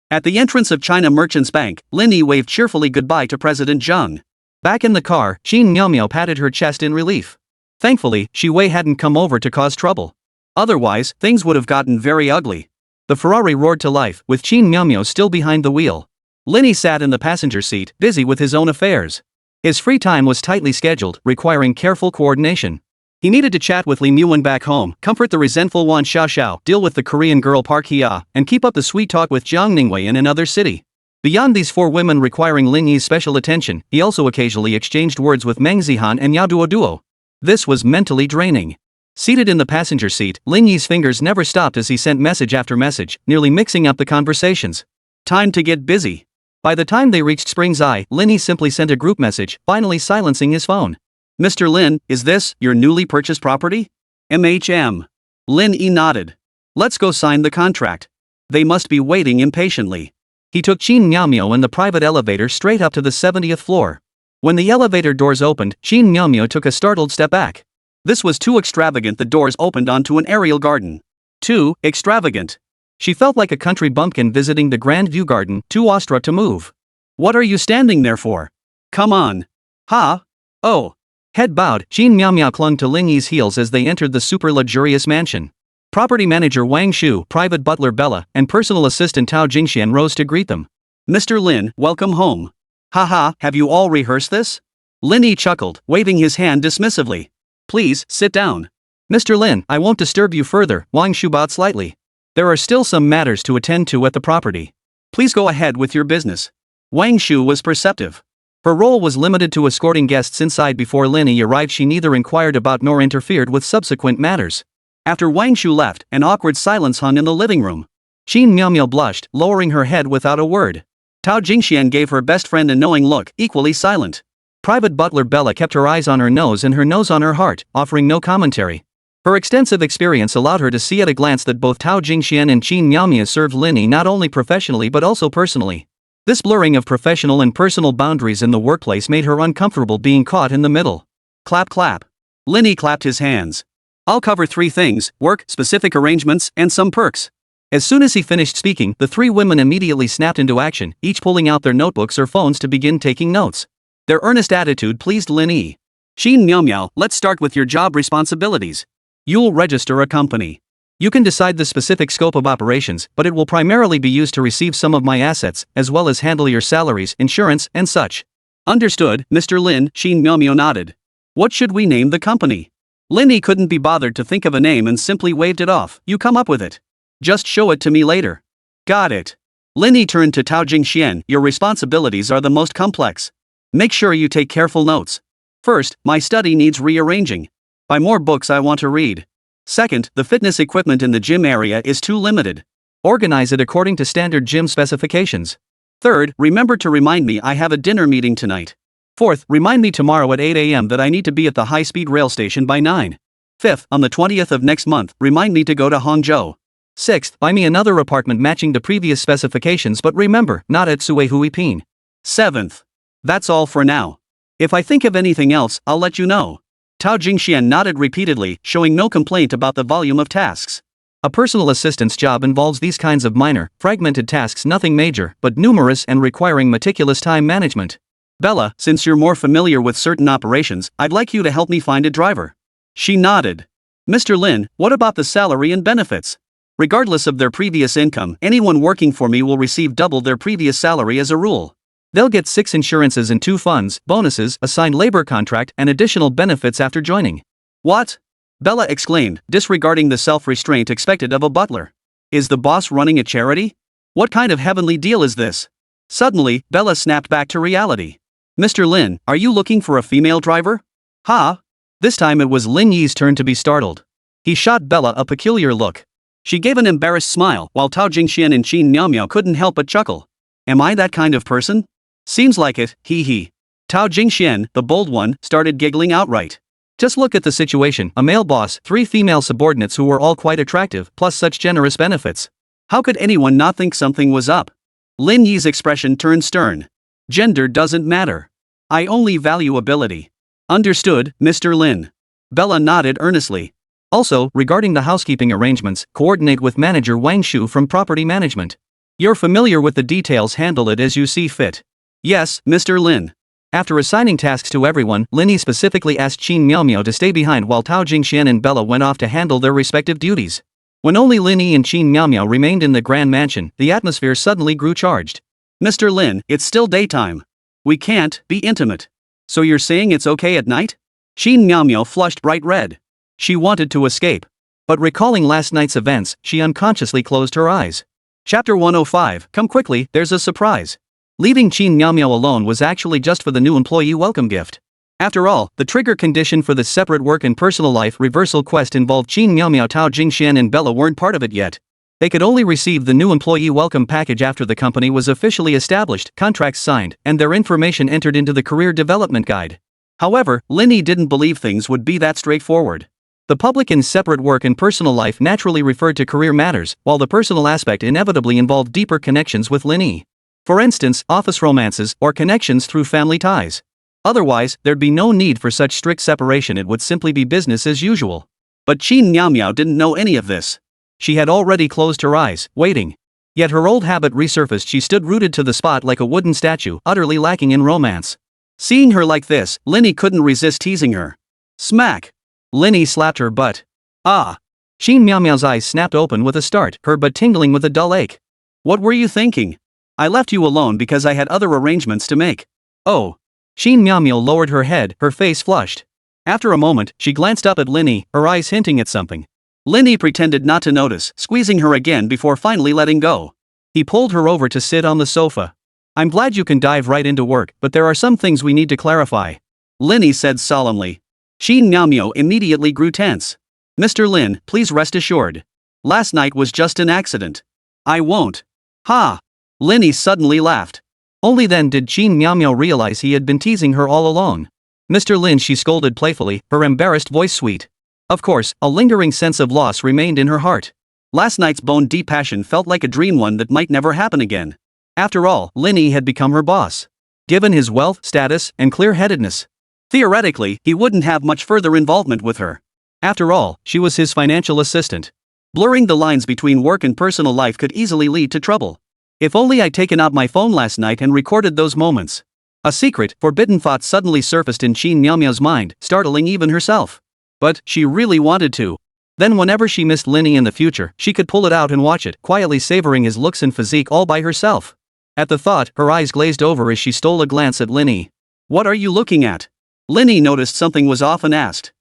At the entrance of China Merchants Bank, Lin Yi waved cheerfully goodbye to President Zheng. Back in the car, Qin Miao Miao patted her chest in relief. Thankfully, Shi Wei hadn't come over to cause trouble. Otherwise, things would have gotten very ugly. The Ferrari roared to life, with Qin Miao Miao still behind the wheel. Lin Yi sat in the passenger seat, busy with his own affairs. His free time was tightly scheduled, requiring careful coordination. He needed to chat with Li Muwen back home, comfort the resentful Wan Xiaoxiao, deal with the Korean girl Park Hia, and keep up the sweet talk with Zhang Ningwei in another city. Beyond these four women requiring Lin Yi's special attention, he also occasionally exchanged words with Meng Zihan and Yao Duo. This was mentally draining. Seated in the passenger seat, Lin Yi's fingers never stopped as he sent message after message, nearly mixing up the conversations. Time to get busy. By the time they reached Spring's Eye, Lin Yi simply sent a group message, finally silencing his phone. Mr. Lin, is this your newly purchased property? MHM. Lin Yi nodded. Let's go sign the contract. They must be waiting impatiently. He took Qin Miao Miao in the private elevator straight up to the 70th floor. When the elevator doors opened, Qin Miao Miao took a startled step back. This was too extravagant. The doors opened onto an aerial garden. Too extravagant. She felt like a country bumpkin visiting the Grand View Garden, too awestruck to move. What are you standing there for? Come on. Oh. Head bowed, Qin Miao Miao clung to Lin Yi's heels as they entered the super-luxurious mansion. Property manager Wang Shu, private butler Bella, and personal assistant Tao Jingxian rose to greet them. Mr. Lin, welcome home. Have you all rehearsed this? Lin Yi chuckled, waving his hand dismissively. Please, sit down. Mr. Lin, I won't disturb you further, Wang Shu bowed slightly. There are still some matters to attend to at the property. Please go ahead with your business. Wang Shu was perceptive. Her role was limited to escorting guests inside before Lin Yi arrived. She neither inquired about nor interfered with subsequent matters. After Wang Shu left, an awkward silence hung in the living room. Qin Miao Miao blushed, lowering her head without a word. Tao Jingxian gave her best friend a knowing look, equally silent. Private butler Bella kept her eyes on her nose and her nose on her heart, offering no commentary. Her extensive experience allowed her to see at a glance that both Tao Jingxian and Qin Miaomia served Lin Yi not only professionally but also personally. This blurring of professional and personal boundaries in the workplace made her uncomfortable being caught in the middle. Clap clap. Lin Yi clapped his hands. I'll cover 3 things: work, specific arrangements, and some perks. As soon as he finished speaking, the 3 women immediately snapped into action, each pulling out their notebooks or phones to begin taking notes. Their earnest attitude pleased Lin Yi. Qin Miaomiao, let's start with your job responsibilities. You'll register a company. You can decide the specific scope of operations, but it will primarily be used to receive some of my assets, as well as handle your salaries, insurance, and such. Understood, Mr. Lin, Qin Miaomiao nodded. What should we name the company? Lin Yi couldn't be bothered to think of a name and simply waved it off. You come up with it. Just show it to me later. Got it. Lin Yi turned to Tao Jingxian. Your responsibilities are the most complex. Make sure you take careful notes. First, my study needs rearranging. Buy more books I want to read. Second, the fitness equipment in the gym area is too limited. Organize it according to standard gym specifications. Third, remember to remind me I have a dinner meeting tonight. Fourth, remind me tomorrow at 8 a.m. that I need to be at the high-speed rail station by 9. Fifth, on the 20th of next month, remind me to go to Hangzhou. Sixth, buy me another apartment matching the previous specifications, but remember, not at Suihuipin. Seventh. That's all for now. If I think of anything else, I'll let you know. Tao Jingxian nodded repeatedly, showing no complaint about the volume of tasks. A personal assistant's job involves these kinds of minor, fragmented tasks, nothing major, but numerous and requiring meticulous time management. Bella, since you're more familiar with certain operations, I'd like you to help me find a driver. She nodded. Mr. Lin, what about the salary and benefits? Regardless of their previous income, anyone working for me will receive double their previous salary as a rule. They'll get 6 insurances and 2 funds, bonuses, assigned labor contract, and additional benefits after joining. What? Bella exclaimed, disregarding the self-restraint expected of a butler. Is the boss running a charity? What kind of heavenly deal is this? Suddenly, Bella snapped back to reality. Mr. Lin, are you looking for a female driver? Huh? This time it was Lin Yi's turn to be startled. He shot Bella a peculiar look. She gave an embarrassed smile, while Tao Jingxian and Qin Miaomiao couldn't help but chuckle. Am I that kind of person? Seems like it, hee. Tao Jingxian, the bold one, started giggling outright. Just look at the situation, a male boss, 3 female subordinates who were all quite attractive, plus such generous benefits. How could anyone not think something was up? Lin Yi's expression turned stern. Gender doesn't matter. I only value ability. Understood, Mr. Lin. Bella nodded earnestly. Also, regarding the housekeeping arrangements, coordinate with manager Wang Shu from property management. You're familiar with the details, handle it as you see fit. Yes, Mr. Lin. After assigning tasks to everyone, Lin Yi specifically asked Qin Miaomiao to stay behind while Tao Jingxian and Bella went off to handle their respective duties. When only Lin Yi and Qin Miaomiao remained in the grand mansion, the atmosphere suddenly grew charged. Mr. Lin, it's still daytime. We can't be intimate. So you're saying it's okay at night? Qin Miaomiao flushed bright red. She wanted to escape. But recalling last night's events, she unconsciously closed her eyes. Chapter 105, come quickly, there's a surprise. Leaving Qin Miaomiao alone was actually just for the new employee welcome gift. After all, the trigger condition for the separate work and personal life reversal quest involved Qin Miaomiao. Tao Jingxian and Bella weren't part of it yet. They could only receive the new employee welcome package after the company was officially established, contracts signed, and their information entered into the career development guide. However, Lin Yi didn't believe things would be that straightforward. The public in separate work and personal life naturally referred to career matters, while the personal aspect inevitably involved deeper connections with Lin Yi. For instance, office romances or connections through family ties. Otherwise, there'd be no need for such strict separation, it would simply be business as usual. But Qin Miaomiao didn't know any of this. She had already closed her eyes, waiting. Yet her old habit resurfaced. She stood rooted to the spot like a wooden statue, utterly lacking in romance. Seeing her like this, Lin Yi couldn't resist teasing her. Smack! Lin Yi slapped her butt. Ah! Qin Miaomiao's eyes snapped open with a start, her butt tingling with a dull ache. What were you thinking? I left you alone because I had other arrangements to make. Oh. Qin Miaomiao lowered her head, her face flushed. After a moment, she glanced up at Lin Yi, her eyes hinting at something. Lin Yi pretended not to notice, squeezing her again before finally letting go. He pulled her over to sit on the sofa. I'm glad you can dive right into work, but there are some things we need to clarify. Lin Yi said solemnly. Qin Miaomiao immediately grew tense. Mr. Lin, please rest assured. Last night was just an accident. I won't. Ha! Lin Yi suddenly laughed. Only then did Qin Miao Miao realize he had been teasing her all along. Mr. Lin, she scolded playfully, her embarrassed voice sweet. Of course, a lingering sense of loss remained in her heart. Last night's bone-deep passion felt like a dream, one that might never happen again. After all, Lin Yi had become her boss. Given his wealth, status, and clear-headedness, theoretically, he wouldn't have much further involvement with her. After all, she was his financial assistant. Blurring the lines between work and personal life could easily lead to trouble. If only I'd taken out my phone last night and recorded those moments. A secret, forbidden thought suddenly surfaced in Qin Miao Miao's mind, startling even herself. But she really wanted to. Then whenever she missed Lin Yi in the future, she could pull it out and watch it, quietly savoring his looks and physique all by herself. At the thought, her eyes glazed over as she stole a glance at Lin Yi. "What are you looking at?" Lin Yi noticed something was off and asked.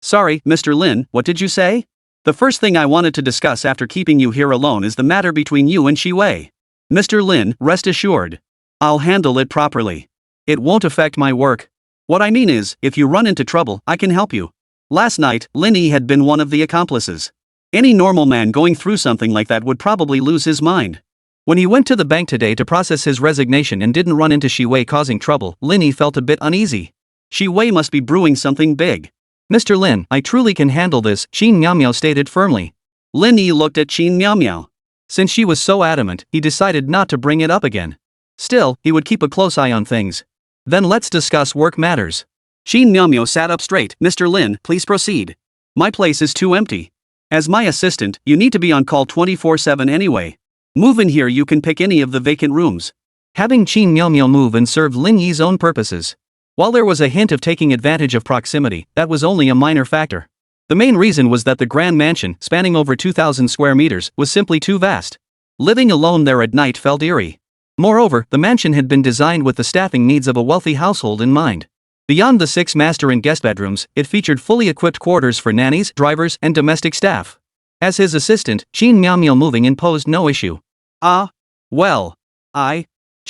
Sorry, Mr. Lin, what did you say?" "The first thing I wanted to discuss after keeping you here alone is the matter between you and Shi Wei. Mr. Lin, rest assured. I'll handle it properly. It won't affect my work. What I mean is, if you run into trouble, I can help you." Last night, Lin Yi had been one of the accomplices. Any normal man going through something like that would probably lose his mind. When he went to the bank today to process his resignation and didn't run into Shi Wei causing trouble, Lin Yi felt a bit uneasy. Shi Wei must be brewing something big. "Mr. Lin, I truly can handle this," Qin Miao Miao stated firmly. Lin Yi looked at Qin Miao Miao. Since she was so adamant, he decided not to bring it up again. Still, he would keep a close eye on things. "Then let's discuss work matters." Qin Miao Miao sat up straight. "Mr. Lin, please proceed. My place is too empty. As my assistant, you need to be on call 24/7 anyway. Move in here, you can pick any of the vacant rooms." Having Qin Miao Miao move and serve Lin Yi's own purposes. While there was a hint of taking advantage of proximity, that was only a minor factor. The main reason was that the grand mansion, spanning over 2,000 square meters, was simply too vast. Living alone there at night felt eerie. Moreover, the mansion had been designed with the staffing needs of a wealthy household in mind. Beyond the 6 master and guest bedrooms, it featured fully equipped quarters for nannies, drivers, and domestic staff. As his assistant, Qin Miao Miao moving in posed no issue. Qin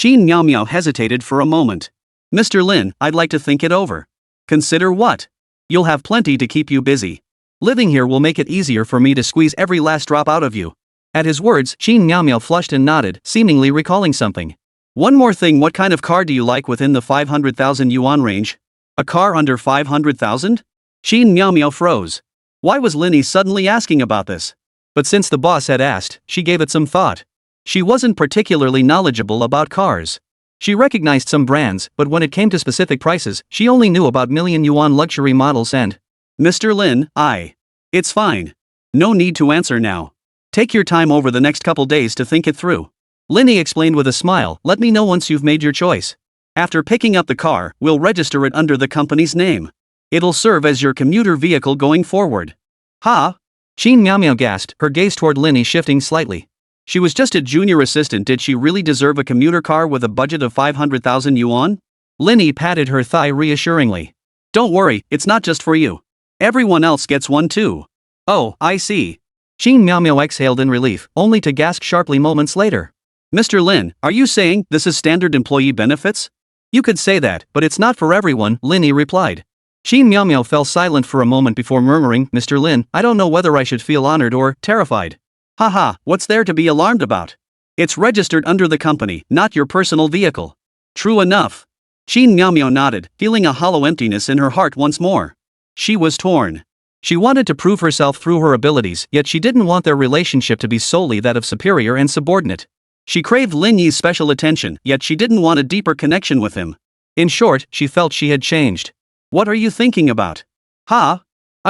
Miao Miao hesitated for a moment. "Mr. Lin, I'd like to think it over." "Consider what?" "You'll have plenty to keep you busy. Living here will make it easier for me to squeeze every last drop out of you." At his words, Qin Miao Miao flushed and nodded, seemingly recalling something. "One more thing, what kind of car do you like within the 500,000 yuan range?" "A car under 500,000? Qin Miao Miao froze. Why was Lin Yi suddenly asking about this? But since the boss had asked, she gave it some thought. She wasn't particularly knowledgeable about cars. She recognized some brands, but when it came to specific prices, she only knew about million yuan luxury models and… "Mr. Lin, It's fine. No need to answer now. Take your time over the next couple days to think it through." Lin Yi explained with a smile. "Let me know once you've made your choice. After picking up the car, we'll register it under the company's name. It'll serve as your commuter vehicle going forward." "Huh?" Qin Miao Miao gasped, her gaze toward Lin Yi shifting slightly. She was just a junior assistant. Did she really deserve a commuter car with a budget of 500,000 yuan? Lin Yi patted her thigh reassuringly. "Don't worry, it's not just for you. Everyone else gets one too." "Oh, I see." Qin Miao Miao exhaled in relief, only to gasp sharply moments later. "Mr. Lin, are you saying this is standard employee benefits?" "You could say that, but it's not for everyone," Lin Yi replied. Qin Miao Miao fell silent for a moment before murmuring, "Mr. Lin, I don't know whether I should feel honored or terrified." "Haha, what's there to be alarmed about? It's registered under the company, not your personal vehicle." "True enough." Qin Miao Miao nodded, feeling a hollow emptiness in her heart once more. She was torn. She wanted to prove herself through her abilities, yet she didn't want their relationship to be solely that of superior and subordinate. She craved Lin Yi's special attention, yet she didn't want a deeper connection with him. In short, she felt she had changed. "What are you thinking about?" "I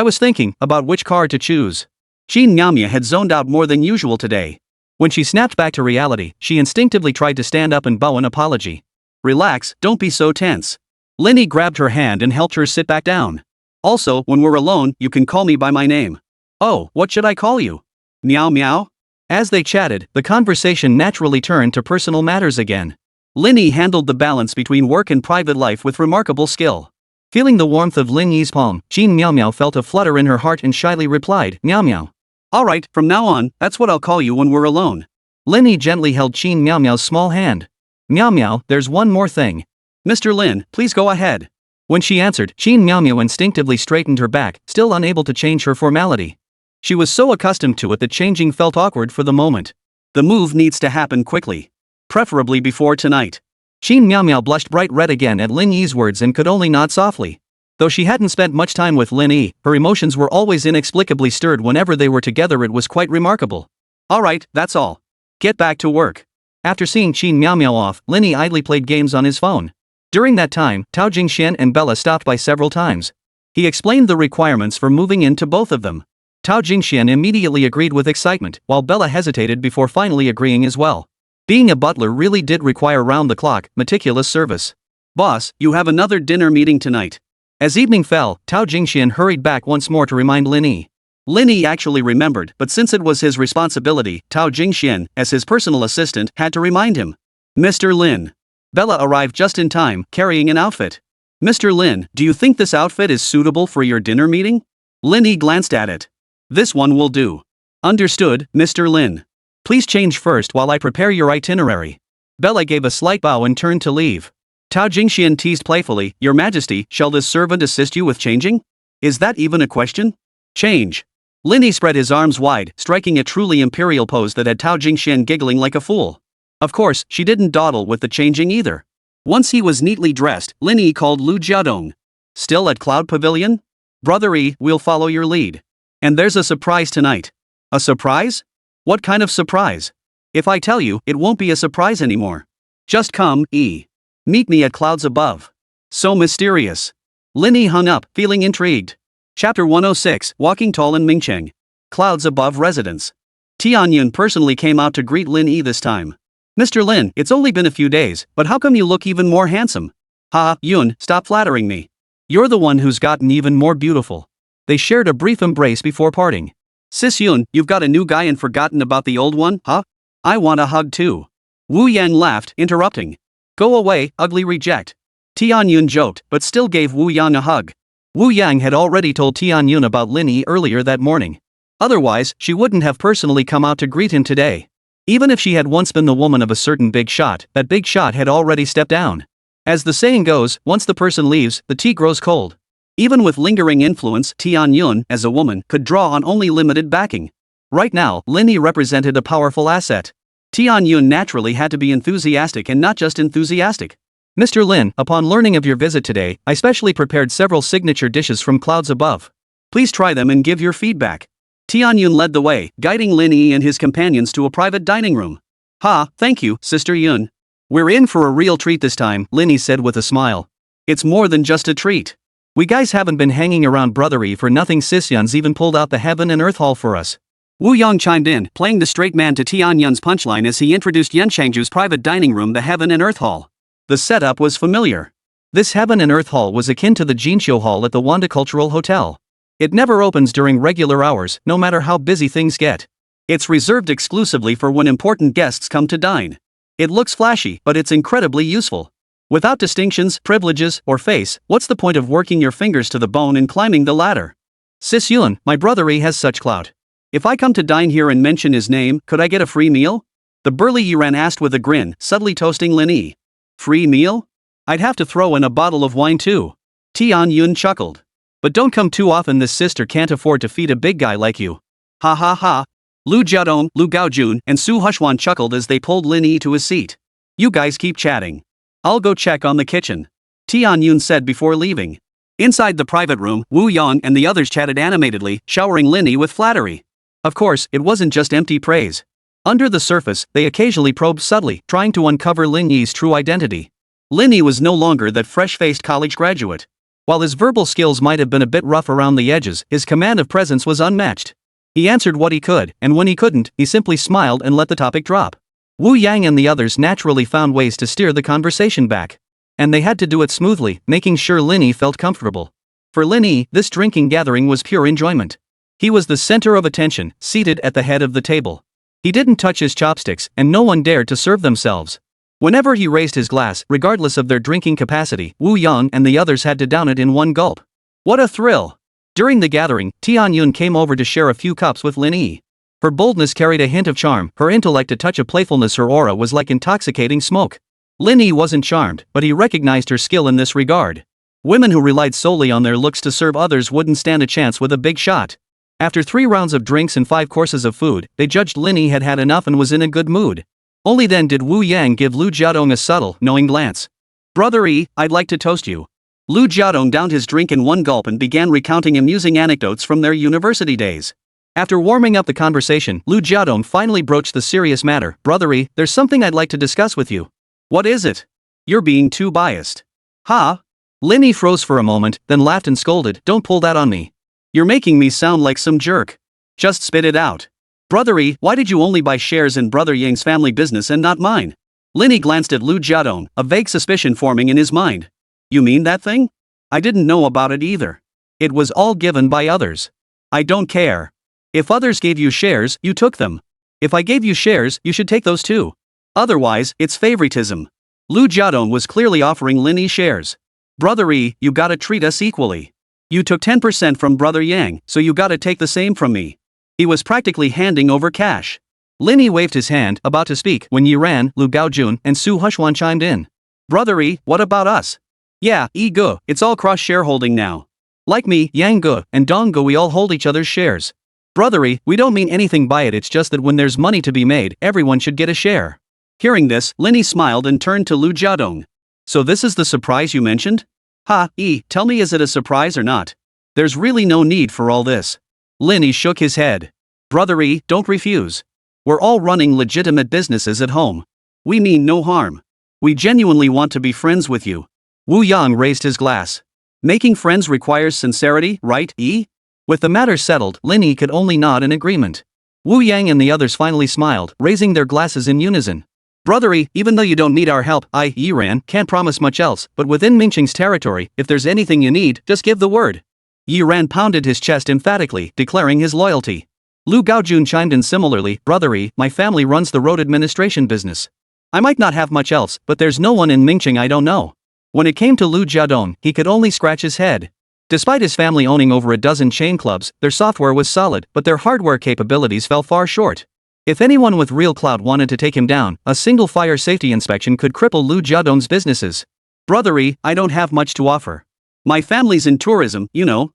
was thinking about which car to choose." Qin Miao Miao had zoned out more than usual today. When she snapped back to reality, she instinctively tried to stand up and bow an apology. "Relax, don't be so tense." Lin Yi grabbed her hand and helped her sit back down. "Also, when we're alone, you can call me by my name." "Oh, what should I call you?" "Miao Miao?" As they chatted, the conversation naturally turned to personal matters again. Lin Yi handled the balance between work and private life with remarkable skill. Feeling the warmth of Lin Yi's palm, Qin Miao Miao felt a flutter in her heart and shyly replied, "Miao Miao." "Alright, from now on, that's what I'll call you when we're alone." Lin Yi gently held Qin Miao Miao's small hand. "Miao Miao, there's one more thing." "Mr. Lin, please go ahead." When she answered, Qin Miao Miao instinctively straightened her back, still unable to change her formality. She was so accustomed to it that changing felt awkward for the moment. "The move needs to happen quickly. preferably before tonight. Qin Miao Miao blushed bright red again at Lin Yi's words and could only nod softly. Though she hadn't spent much time with Lin Yi, her emotions were always inexplicably stirred whenever they were together. It was quite remarkable. Alright, that's all. Get back to work. After seeing Qin Miao Miao off, Lin Yi idly played games on his phone. During that time, Tao Jingxian and Bella stopped by several times. He explained the requirements for moving in to both of them. Tao Jingxian immediately agreed with excitement, while Bella hesitated before finally agreeing as well. Being a butler really did require round-the-clock, meticulous service. Boss, you have another dinner meeting tonight. As evening fell, Tao Jingxian hurried back once more to remind Lin Yi. Lin Yi actually remembered, but since it was his responsibility, Tao Jingxian, as his personal assistant, had to remind him. Mr. Lin. Bella arrived just in time, carrying an outfit. Mr. Lin, do you think this outfit is suitable for your dinner meeting? Lin Yi glanced at it. This one will do. Understood, Mr. Lin. Please change first while I prepare your itinerary. Bella gave a slight bow and turned to leave. Tao Jingxian teased playfully, Your Majesty, shall this servant assist you with changing? Is that even a question? Change. Lin Yi spread his arms wide, striking a truly imperial pose that had Tao Jingxian giggling like a fool. Of course, she didn't dawdle with the changing either. Once he was neatly dressed, Lin Yi called Lu Jiadong. Still at Cloud Pavilion? Brother Yi, we'll follow your lead. And there's a surprise tonight. A surprise? What kind of surprise? If I tell you, it won't be a surprise anymore. Just come, Yi. Meet me at clouds above. So mysterious. Lin Yi hung up, feeling intrigued. Chapter 106, Walking Tall in Mingcheng. Clouds above residence. Tianyun personally came out to greet Lin Yi this time. Mr. Lin, it's only been a few days, but how come you look even more handsome? Ha, Yun, stop flattering me. You're the one who's gotten even more beautiful. They shared a brief embrace before parting. Sis Yun, you've got a new guy and forgotten about the old one, huh? I want a hug too. Wu Yang laughed, interrupting. Go away, ugly reject. Tianyun joked, but still gave Wu Yang a hug. Wu Yang had already told Tianyun about Lin Yi earlier that morning. Otherwise, she wouldn't have personally come out to greet him today. Even if she had once been the woman of a certain big shot, that big shot had already stepped down. As the saying goes, once the person leaves, the tea grows cold. Even with lingering influence, Tianyun, as a woman, could draw on only limited backing. Right now, Lin Yi represented a powerful asset. Tianyun naturally had to be enthusiastic and not just enthusiastic. Mr. Lin, upon learning of your visit today, I specially prepared several signature dishes from clouds above. Please try them and give your feedback. Tianyun led the way, guiding Lin Yi and his companions to a private dining room. Ha, thank you, Sister Yun. We're in for a real treat this time, Lin Yi said with a smile. It's more than just a treat. We guys haven't been hanging around Brother Yi for nothing. Sis Yun's even pulled out the heaven and earth hall for us. Wu Yang chimed in, playing the straight man to Tianyun's punchline as he introduced Yan Changju's private dining room, the Heaven and Earth Hall. The setup was familiar. This Heaven and Earth Hall was akin to the Jinqiu Hall at the Wanda Cultural Hotel. It never opens during regular hours, no matter how busy things get. It's reserved exclusively for when important guests come to dine. It looks flashy, but it's incredibly useful. Without distinctions, privileges, or face, what's the point of working your fingers to the bone and climbing the ladder? Sis Yun, my brother Yi has such clout. If I come to dine here and mention his name, could I get a free meal? The burly Yiran asked with a grin, subtly toasting Lin Yi. Free meal? I'd have to throw in a bottle of wine too. Tianyun chuckled. But don't come too often. This sister can't afford to feed a big guy like you. Ha ha ha. Lu Jiadong, Lu Gaojun, and Su Hushwan chuckled as they pulled Lin Yi to his seat. You guys keep chatting. I'll go check on the kitchen. Tianyun said before leaving. Inside the private room, Wu Yang and the others chatted animatedly, showering Lin Yi with flattery. Of course, it wasn't just empty praise. Under the surface, they occasionally probed subtly, trying to uncover Lin Yi's true identity. Lin Yi was no longer that fresh-faced college graduate. While his verbal skills might have been a bit rough around the edges, his command of presence was unmatched. He answered what he could, and when he couldn't, he simply smiled and let the topic drop. Wu Yang and the others naturally found ways to steer the conversation back. And they had to do it smoothly, making sure Lin Yi felt comfortable. For Lin Yi, this drinking gathering was pure enjoyment. He was the center of attention, seated at the head of the table. He didn't touch his chopsticks, and no one dared to serve themselves. Whenever he raised his glass, regardless of their drinking capacity, Wu Yang and the others had to down it in one gulp. What a thrill! During the gathering, Tianyun came over to share a few cups with Lin Yi. Her boldness carried a hint of charm, her intellect a touch of playfulness, her aura was like intoxicating smoke. Lin Yi wasn't charmed, but he recognized her skill in this regard. Women who relied solely on their looks to serve others wouldn't stand a chance with a big shot. After 3 rounds of drinks and 5 courses of food, they judged Lin Yi had had enough and was in a good mood. Only then did Wu Yang give Lu Jiadong a subtle, knowing glance. Brother Yi, I'd like to toast you. Lu Jiadong downed his drink in one gulp and began recounting amusing anecdotes from their university days. After warming up the conversation, Lu Jiadong finally broached the serious matter. Brother Yi, there's something I'd like to discuss with you. What is it? You're being too biased. Ha? Lin Yi froze for a moment, then laughed and scolded. Don't pull that on me. You're making me sound like some jerk. Just spit it out. Brother Yi, why did you only buy shares in Brother Yang's family business and not mine? Lin Yi glanced at Lu Jiadong, a vague suspicion forming in his mind. You mean that thing? I didn't know about it either. It was all given by others. I don't care. If others gave you shares, you took them. If I gave you shares, you should take those too. Otherwise, it's favoritism. Lu Jiadong was clearly offering Lin Yi shares. Brother Yi, you gotta treat us equally. You took 10% from Brother Yang, so you gotta take the same from me. He was practically handing over cash. Lin Yi waved his hand, about to speak, when Yi Ran, Lu Gaojun, and Su Hushwan chimed in. Brother Yi, what about us? Yeah, Yi Ge, it's all cross-shareholding now. Like me, Yang Ge, and Dong Ge, we all hold each other's shares. Brother Yi, we don't mean anything by it, it's just that when there's money to be made, everyone should get a share. Hearing this, Lin Yi smiled and turned to Lu Jiadong. So this is the surprise you mentioned? Ha, Yi, tell me, is it a surprise or not? There's really no need for all this. Lin Yi shook his head. Brother Yi, don't refuse. We're all running legitimate businesses at home. We mean no harm. We genuinely want to be friends with you. Wu Yang raised his glass. Making friends requires sincerity, right, Yi? With the matter settled, Lin Yi could only nod in agreement. Wu Yang and the others finally smiled, raising their glasses in unison. Brother Yi, even though you don't need our help, I, Yi Ran, can't promise much else, but within Mingqing's territory, if there's anything you need, just give the word. Yi Ran pounded his chest emphatically, declaring his loyalty. Lu Gaojun chimed in similarly. Brother Yi, my family runs the road administration business. I might not have much else, but there's no one in Mingqing I don't know. When it came to Lu Jiadong, he could only scratch his head. Despite his family owning over a dozen chain clubs, their software was solid, but their hardware capabilities fell far short. If anyone with real clout wanted to take him down, a single fire safety inspection could cripple Lu Jiadong's businesses. Brother Yi, I don't have much to offer. My family's in tourism, you know.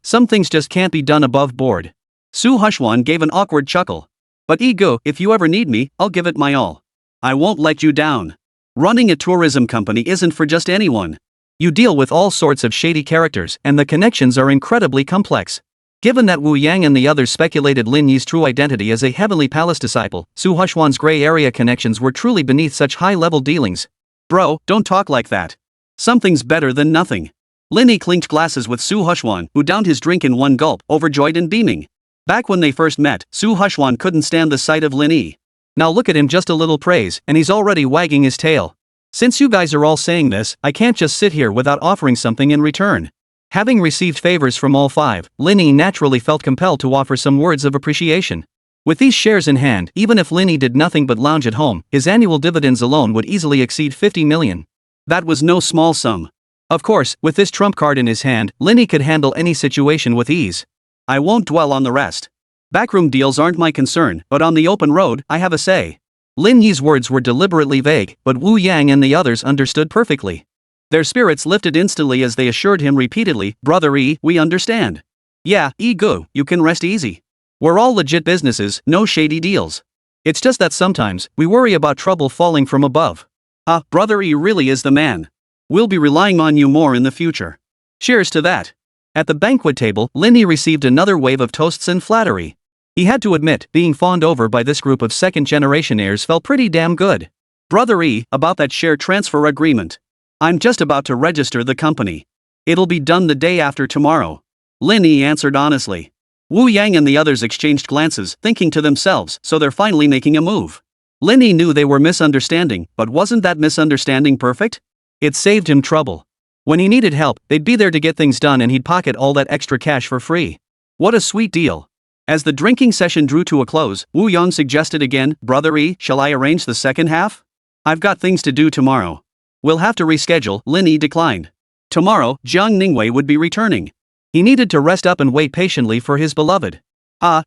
Some things just can't be done above board. Su Hushwan gave an awkward chuckle. But Yi Ge, if you ever need me, I'll give it my all. I won't let you down. Running a tourism company isn't for just anyone. You deal with all sorts of shady characters, and the connections are incredibly complex. Given that Wu Yang and the others speculated Lin Yi's true identity as a Heavenly Palace disciple, Su Hushwan's gray area connections were truly beneath such high-level dealings. Bro, don't talk like that. Something's better than nothing. Lin Yi clinked glasses with Su Hushwan, who downed his drink in one gulp, overjoyed and beaming. Back when they first met, Su Hushwan couldn't stand the sight of Lin Yi. Now look at him, just a little praise, and he's already wagging his tail. Since you guys are all saying this, I can't just sit here without offering something in return. Having received favors from all five, Lin Yi naturally felt compelled to offer some words of appreciation. With these shares in hand, even if Lin Yi did nothing but lounge at home, his annual dividends alone would easily exceed 50 million. That was no small sum. Of course, with this trump card in his hand, Lin Yi could handle any situation with ease. I won't dwell on the rest. Backroom deals aren't my concern, but on the open road, I have a say. Lin Yi's words were deliberately vague, but Wu Yang and the others understood perfectly. Their spirits lifted instantly as they assured him repeatedly, Brother Yi, we understand. Yeah, Yi Ge, you can rest easy. We're all legit businesses, no shady deals. It's just that sometimes, we worry about trouble falling from above. Brother Yi really is the man. We'll be relying on you more in the future. Cheers to that. At the banquet table, Lin Yi received another wave of toasts and flattery. He had to admit, being fawned over by this group of second-generation heirs felt pretty damn good. Brother Yi, about that share transfer agreement. I'm just about to register the company. It'll be done the day after tomorrow. Lin Yi answered honestly. Wu Yang and the others exchanged glances, thinking to themselves, so they're finally making a move. Lin Yi knew they were misunderstanding, but wasn't that misunderstanding perfect? It saved him trouble. When he needed help, they'd be there to get things done and he'd pocket all that extra cash for free. What a sweet deal. As the drinking session drew to a close, Wu Yang suggested again, Brother Yi, shall I arrange the second half? I've got things to do tomorrow. We'll have to reschedule, Lin Yi declined. Tomorrow, Jiang Ningwei would be returning. He needed to rest up and wait patiently for his beloved.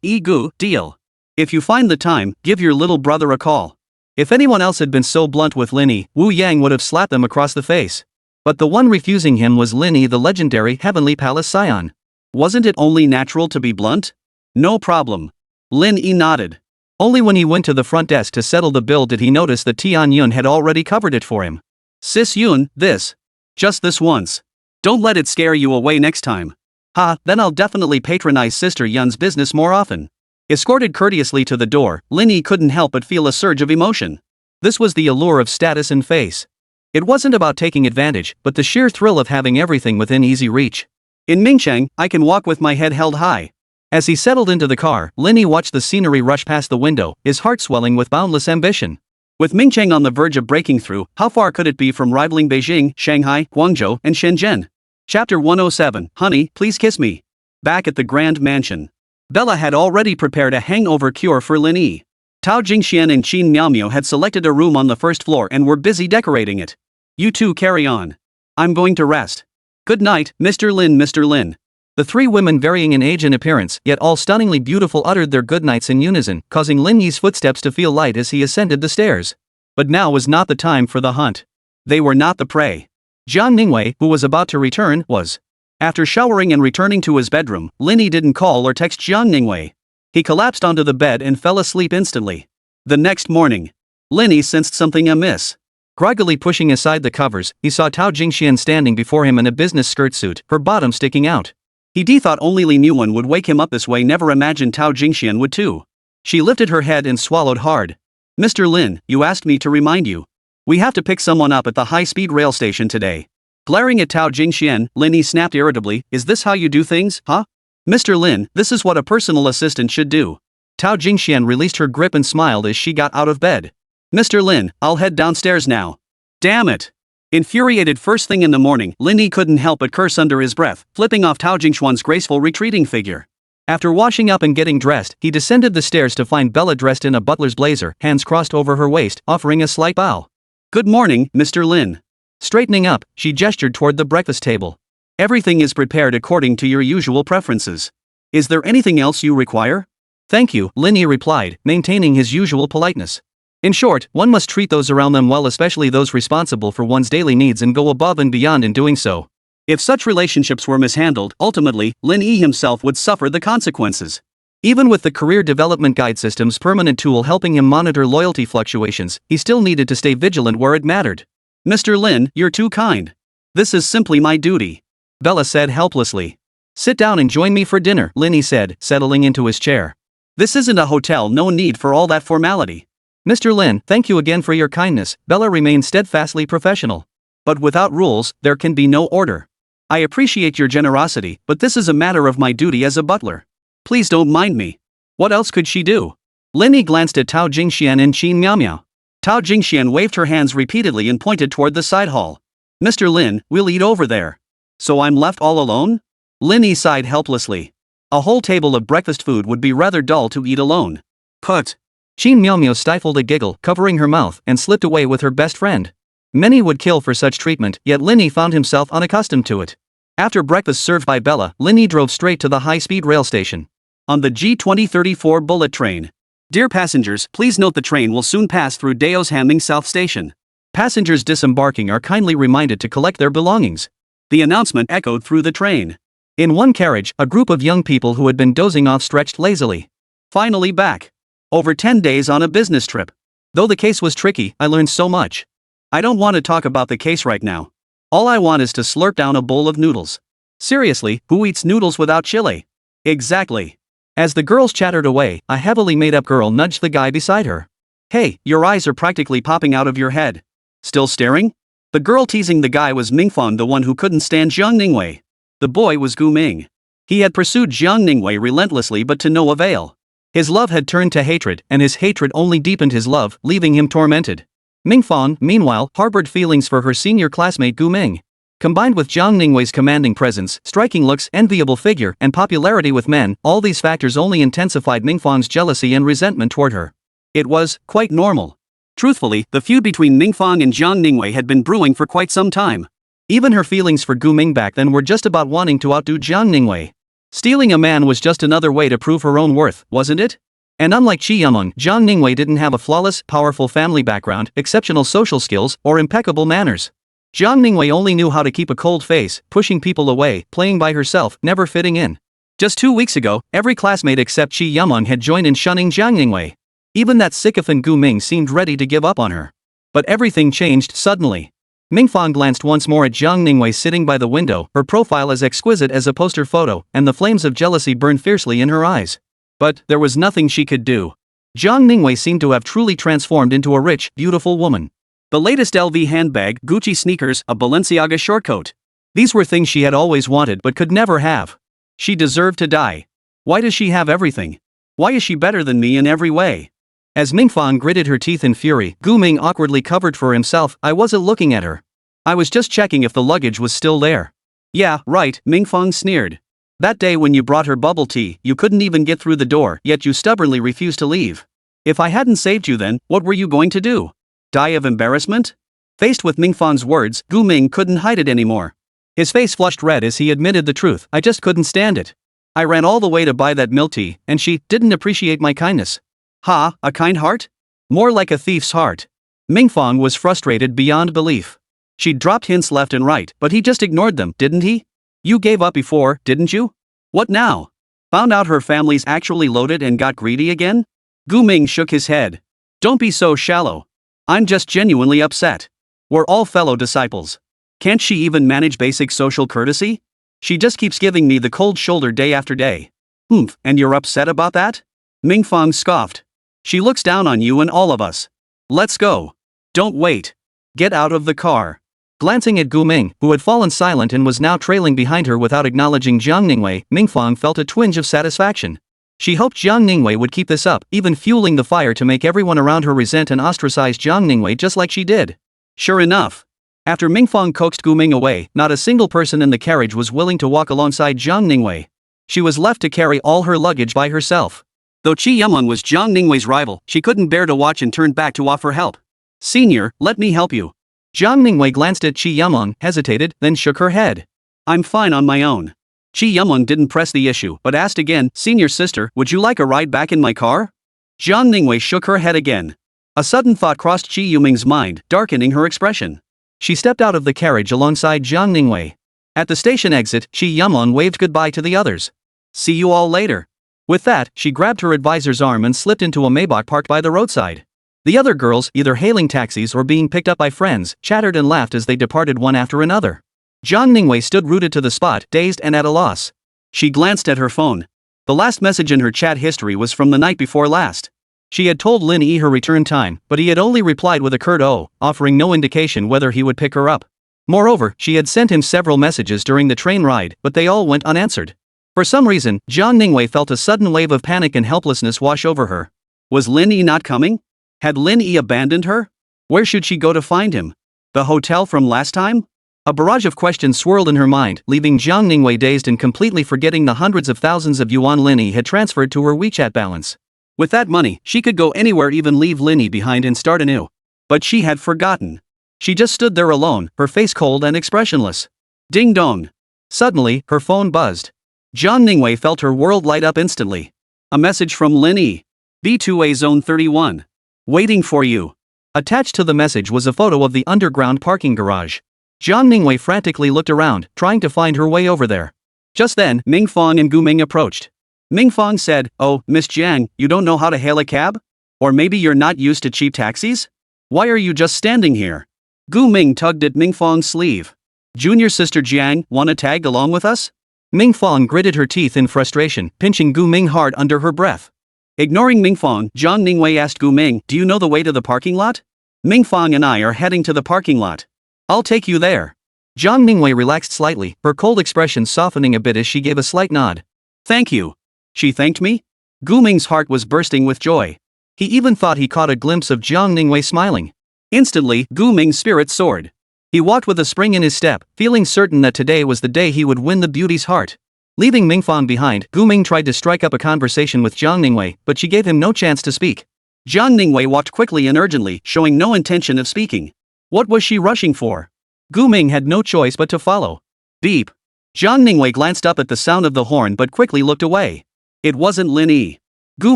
Yi Ge, deal. If you find the time, give your little brother a call. If anyone else had been so blunt with Lin Yi, Wu Yang would have slapped them across the face. But the one refusing him was Lin Yi, the legendary Heavenly Palace scion. Wasn't it only natural to be blunt? No problem. Lin Yi nodded. Only when he went to the front desk to settle the bill did he notice that Tian Yun had already covered it for him. Sis Yun, this. Just this once. Don't let it scare you away next time. Ha, then I'll definitely patronize Sister Yun's business more often. Escorted courteously to the door, Lin Yi couldn't help but feel a surge of emotion. This was the allure of status and face. It wasn't about taking advantage, but the sheer thrill of having everything within easy reach. In Mingchang, I can walk with my head held high. As he settled into the car, Lin Yi watched the scenery rush past the window, his heart swelling with boundless ambition. With Mingchang on the verge of breaking through, how far could it be from rivaling Beijing, Shanghai, Guangzhou, and Shenzhen? Chapter 107, Honey, Please Kiss Me. Back at the Grand Mansion. Bella had already prepared a hangover cure for Lin Yi. Tao Jingxian and Qin Miaomiao had selected a room on the first floor and were busy decorating it. You two carry on. I'm going to rest. Good night, Mr. Lin, Mr. Lin. The three women, varying in age and appearance, yet all stunningly beautiful, uttered their goodnights in unison, causing Lin Yi's footsteps to feel light as he ascended the stairs. But now was not the time for the hunt. They were not the prey. Zhao Liwei, who was about to return, was. After showering and returning to his bedroom, Lin Yi didn't call or text Zhao Liwei. He collapsed onto the bed and fell asleep instantly. The next morning, Lin Yi sensed something amiss. Groggily pushing aside the covers, he saw Tao Jingxian standing before him in a business skirt suit, her bottom sticking out. He thought only Li Yuan would wake him up this way, never imagined Tao Jingxian would too. She lifted her head and swallowed hard. Mr. Lin, you asked me to remind you. We have to pick someone up at the high-speed rail station today. Glaring at Tao Jingxian, Lin Yi snapped irritably, is this how you do things, huh? Mr. Lin, this is what a personal assistant should do. Tao Jingxian released her grip and smiled as she got out of bed. Mr. Lin, I'll head downstairs now. Damn it. Infuriated first thing in the morning, Lin Yi couldn't help but curse under his breath, flipping off Tao Jingxuan's graceful retreating figure. After washing up and getting dressed, he descended the stairs to find Bella dressed in a butler's blazer, hands crossed over her waist, offering a slight bow. Good morning, Mr. Lin. Straightening up, she gestured toward the breakfast table. Everything is prepared according to your usual preferences. Is there anything else you require? Thank you, Lin Yi replied, maintaining his usual politeness. In short, one must treat those around them well, especially those responsible for one's daily needs, and go above and beyond in doing so. If such relationships were mishandled, ultimately, Lin Yi himself would suffer the consequences. Even with the Career Development Guide system's permanent tool helping him monitor loyalty fluctuations, he still needed to stay vigilant where it mattered. Mr. Lin, you're too kind. This is simply my duty. Bella said helplessly. Sit down and join me for dinner, Lin Yi said, settling into his chair. This isn't a hotel, no need for all that formality. Mr. Lin, thank you again for your kindness, Bella remained steadfastly professional. But without rules, there can be no order. I appreciate your generosity, but this is a matter of my duty as a butler. Please don't mind me. What else could she do? Lin Yi glanced at Tao Jingxian and Qin Miaomiao. Tao Jingxian waved her hands repeatedly and pointed toward the side hall. Mr. Lin, we'll eat over there. So I'm left all alone? Lin Yi sighed helplessly. A whole table of breakfast food would be rather dull to eat alone. Put. Qin Miaomiao stifled a giggle, covering her mouth, and slipped away with her best friend. Many would kill for such treatment, yet Lin Yi found himself unaccustomed to it. After breakfast served by Bella, Lin Yi drove straight to the high-speed rail station. On the G2034 bullet train. Dear passengers, please note the train will soon pass through Dao's Hanming South Station. Passengers disembarking are kindly reminded to collect their belongings. The announcement echoed through the train. In one carriage, a group of young people who had been dozing off stretched lazily. Finally back. Over 10 days on a business trip. Though the case was tricky, I learned so much. I don't want to talk about the case right now. All I want is to slurp down a bowl of noodles. Seriously, who eats noodles without chili? Exactly. As the girls chattered away, a heavily made-up girl nudged the guy beside her. Hey, your eyes are practically popping out of your head. Still staring? The girl teasing the guy was Mingfang, the one who couldn't stand Zhao Ningwei. The boy was Gu Ming. He had pursued Zhao Ningwei relentlessly, but to no avail. His love had turned to hatred, and his hatred only deepened his love, leaving him tormented. Mingfang, meanwhile, harbored feelings for her senior classmate Gu Ming. Combined with Zhao Ningwei's commanding presence, striking looks, enviable figure, and popularity with men, all these factors only intensified Mingfang's jealousy and resentment toward her. It was quite normal. Truthfully, the feud between Mingfang and Zhao Ningwei had been brewing for quite some time. Even her feelings for Gu Ming back then were just about wanting to outdo Zhao Ningwei. Stealing a man was just another way to prove her own worth, wasn't it? And unlike Qi Yameng, Zhao Ningwei didn't have a flawless, powerful family background, exceptional social skills, or impeccable manners. Zhao Ningwei only knew how to keep a cold face, pushing people away, playing by herself, never fitting in. Just 2 weeks ago, every classmate except Qi Yameng had joined in shunning Zhao Ningwei. Even that sycophant Gu Ming seemed ready to give up on her. But everything changed suddenly. Mingfang glanced once more at Zhang Ningwei sitting by the window, her profile as exquisite as a poster photo, and the flames of jealousy burned fiercely in her eyes. But there was nothing she could do. Zhang Ningwei seemed to have truly transformed into a rich, beautiful woman. The latest LV handbag, Gucci sneakers, a Balenciaga shortcoat. These were things she had always wanted but could never have. She deserved to die. Why does she have everything? Why is she better than me in every way? As Mingfang gritted her teeth in fury, Gu Ming awkwardly covered for himself. I wasn't looking at her. I was just checking if the luggage was still there. Yeah, right, Mingfang sneered. That day when you brought her bubble tea, you couldn't even get through the door, yet you stubbornly refused to leave. If I hadn't saved you then, what were you going to do? Die of embarrassment? Faced with Mingfang's words, Gu Ming couldn't hide it anymore. His face flushed red as he admitted the truth. I just couldn't stand it. I ran all the way to buy that milk tea, and she didn't appreciate my kindness. Ha, a kind heart? More like a thief's heart. Mingfang was frustrated beyond belief. She'd dropped hints left and right, but he just ignored them, didn't he? You gave up before, didn't you? What now? Found out her family's actually loaded and got greedy again? Gu Ming shook his head. Don't be so shallow. I'm just genuinely upset. We're all fellow disciples. Can't she even manage basic social courtesy? She just keeps giving me the cold shoulder day after day. And you're upset about that? Mingfang scoffed. She looks down on you and all of us. Let's go. Don't wait. Get out of the car. Glancing at Gu Ming, who had fallen silent and was now trailing behind her without acknowledging Zhang Ningwei, Mingfang felt a twinge of satisfaction. She hoped Zhang Ningwei would keep this up, even fueling the fire to make everyone around her resent and ostracize Zhang Ningwei just like she did. Sure enough. After Mingfang coaxed Gu Ming away, not a single person in the carriage was willing to walk alongside Zhang Ningwei. She was left to carry all her luggage by herself. Though Qi Yumon was Zhang Ningwei's rival, she couldn't bear to watch and turned back to offer help. Senior, let me help you. Zhang Ningwei glanced at Qi Yumon, hesitated, then shook her head. I'm fine on my own. Qi Yumon didn't press the issue, but asked again, Senior sister, would you like a ride back in my car? Zhang Ningwei shook her head again. A sudden thought crossed Qi Yuming's mind, darkening her expression. She stepped out of the carriage alongside Zhang Ningwei. At the station exit, Qi Yumon waved goodbye to the others. See you all later. With that, she grabbed her advisor's arm and slipped into a Maybach parked by the roadside. The other girls, either hailing taxis or being picked up by friends, chattered and laughed as they departed one after another. Zhang Ningwei stood rooted to the spot, dazed and at a loss. She glanced at her phone. The last message in her chat history was from the night before last. She had told Lin Yi her return time, but he had only replied with a curt "oh," offering no indication whether he would pick her up. Moreover, she had sent him several messages during the train ride, but they all went unanswered. For some reason, Zhang Ningwei felt a sudden wave of panic and helplessness wash over her. Was Lin Yi not coming? Had Lin Yi abandoned her? Where should she go to find him? The hotel from last time? A barrage of questions swirled in her mind, leaving Zhang Ningwei dazed and completely forgetting the hundreds of thousands of yuan Lin Yi had transferred to her WeChat balance. With that money, she could go anywhere, even leave Lin Yi behind and start anew. But she had forgotten. She just stood there alone, her face cold and expressionless. Ding dong. Suddenly, her phone buzzed. Zhang Ningwei felt her world light up instantly. A message from Lin Yi. B2A Zone 31. Waiting for you. Attached to the message was a photo of the underground parking garage. Zhang Ningwei frantically looked around, trying to find her way over there. Just then, Mingfang and Gu Ming approached. Mingfang said, "Oh, Miss Jiang, you don't know how to hail a cab? Or maybe you're not used to cheap taxis? Why are you just standing here?" Gu Ming tugged at Mingfang's sleeve. "Junior sister Jiang, wanna tag along with us?" Mingfang gritted her teeth in frustration, pinching Gu Ming hard under her breath. Ignoring Mingfang, Zhang Ningwei asked Gu Ming, "Do you know the way to the parking lot? Mingfang and I are heading to the parking lot. I'll take you there." Zhang Ningwei relaxed slightly, her cold expression softening a bit as she gave a slight nod. "Thank you." She thanked me? Gu Ming's heart was bursting with joy. He even thought he caught a glimpse of Zhang Ningwei smiling. Instantly, Gu Ming's spirit soared. He walked with a spring in his step, feeling certain that today was the day he would win the beauty's heart. Leaving Mingfang behind, Gu Ming tried to strike up a conversation with Zhang Ningwei, but she gave him no chance to speak. Zhang Ningwei walked quickly and urgently, showing no intention of speaking. What was she rushing for? Gu Ming had no choice but to follow. Beep. Zhang Ningwei glanced up at the sound of the horn but quickly looked away. It wasn't Lin Yi. Gu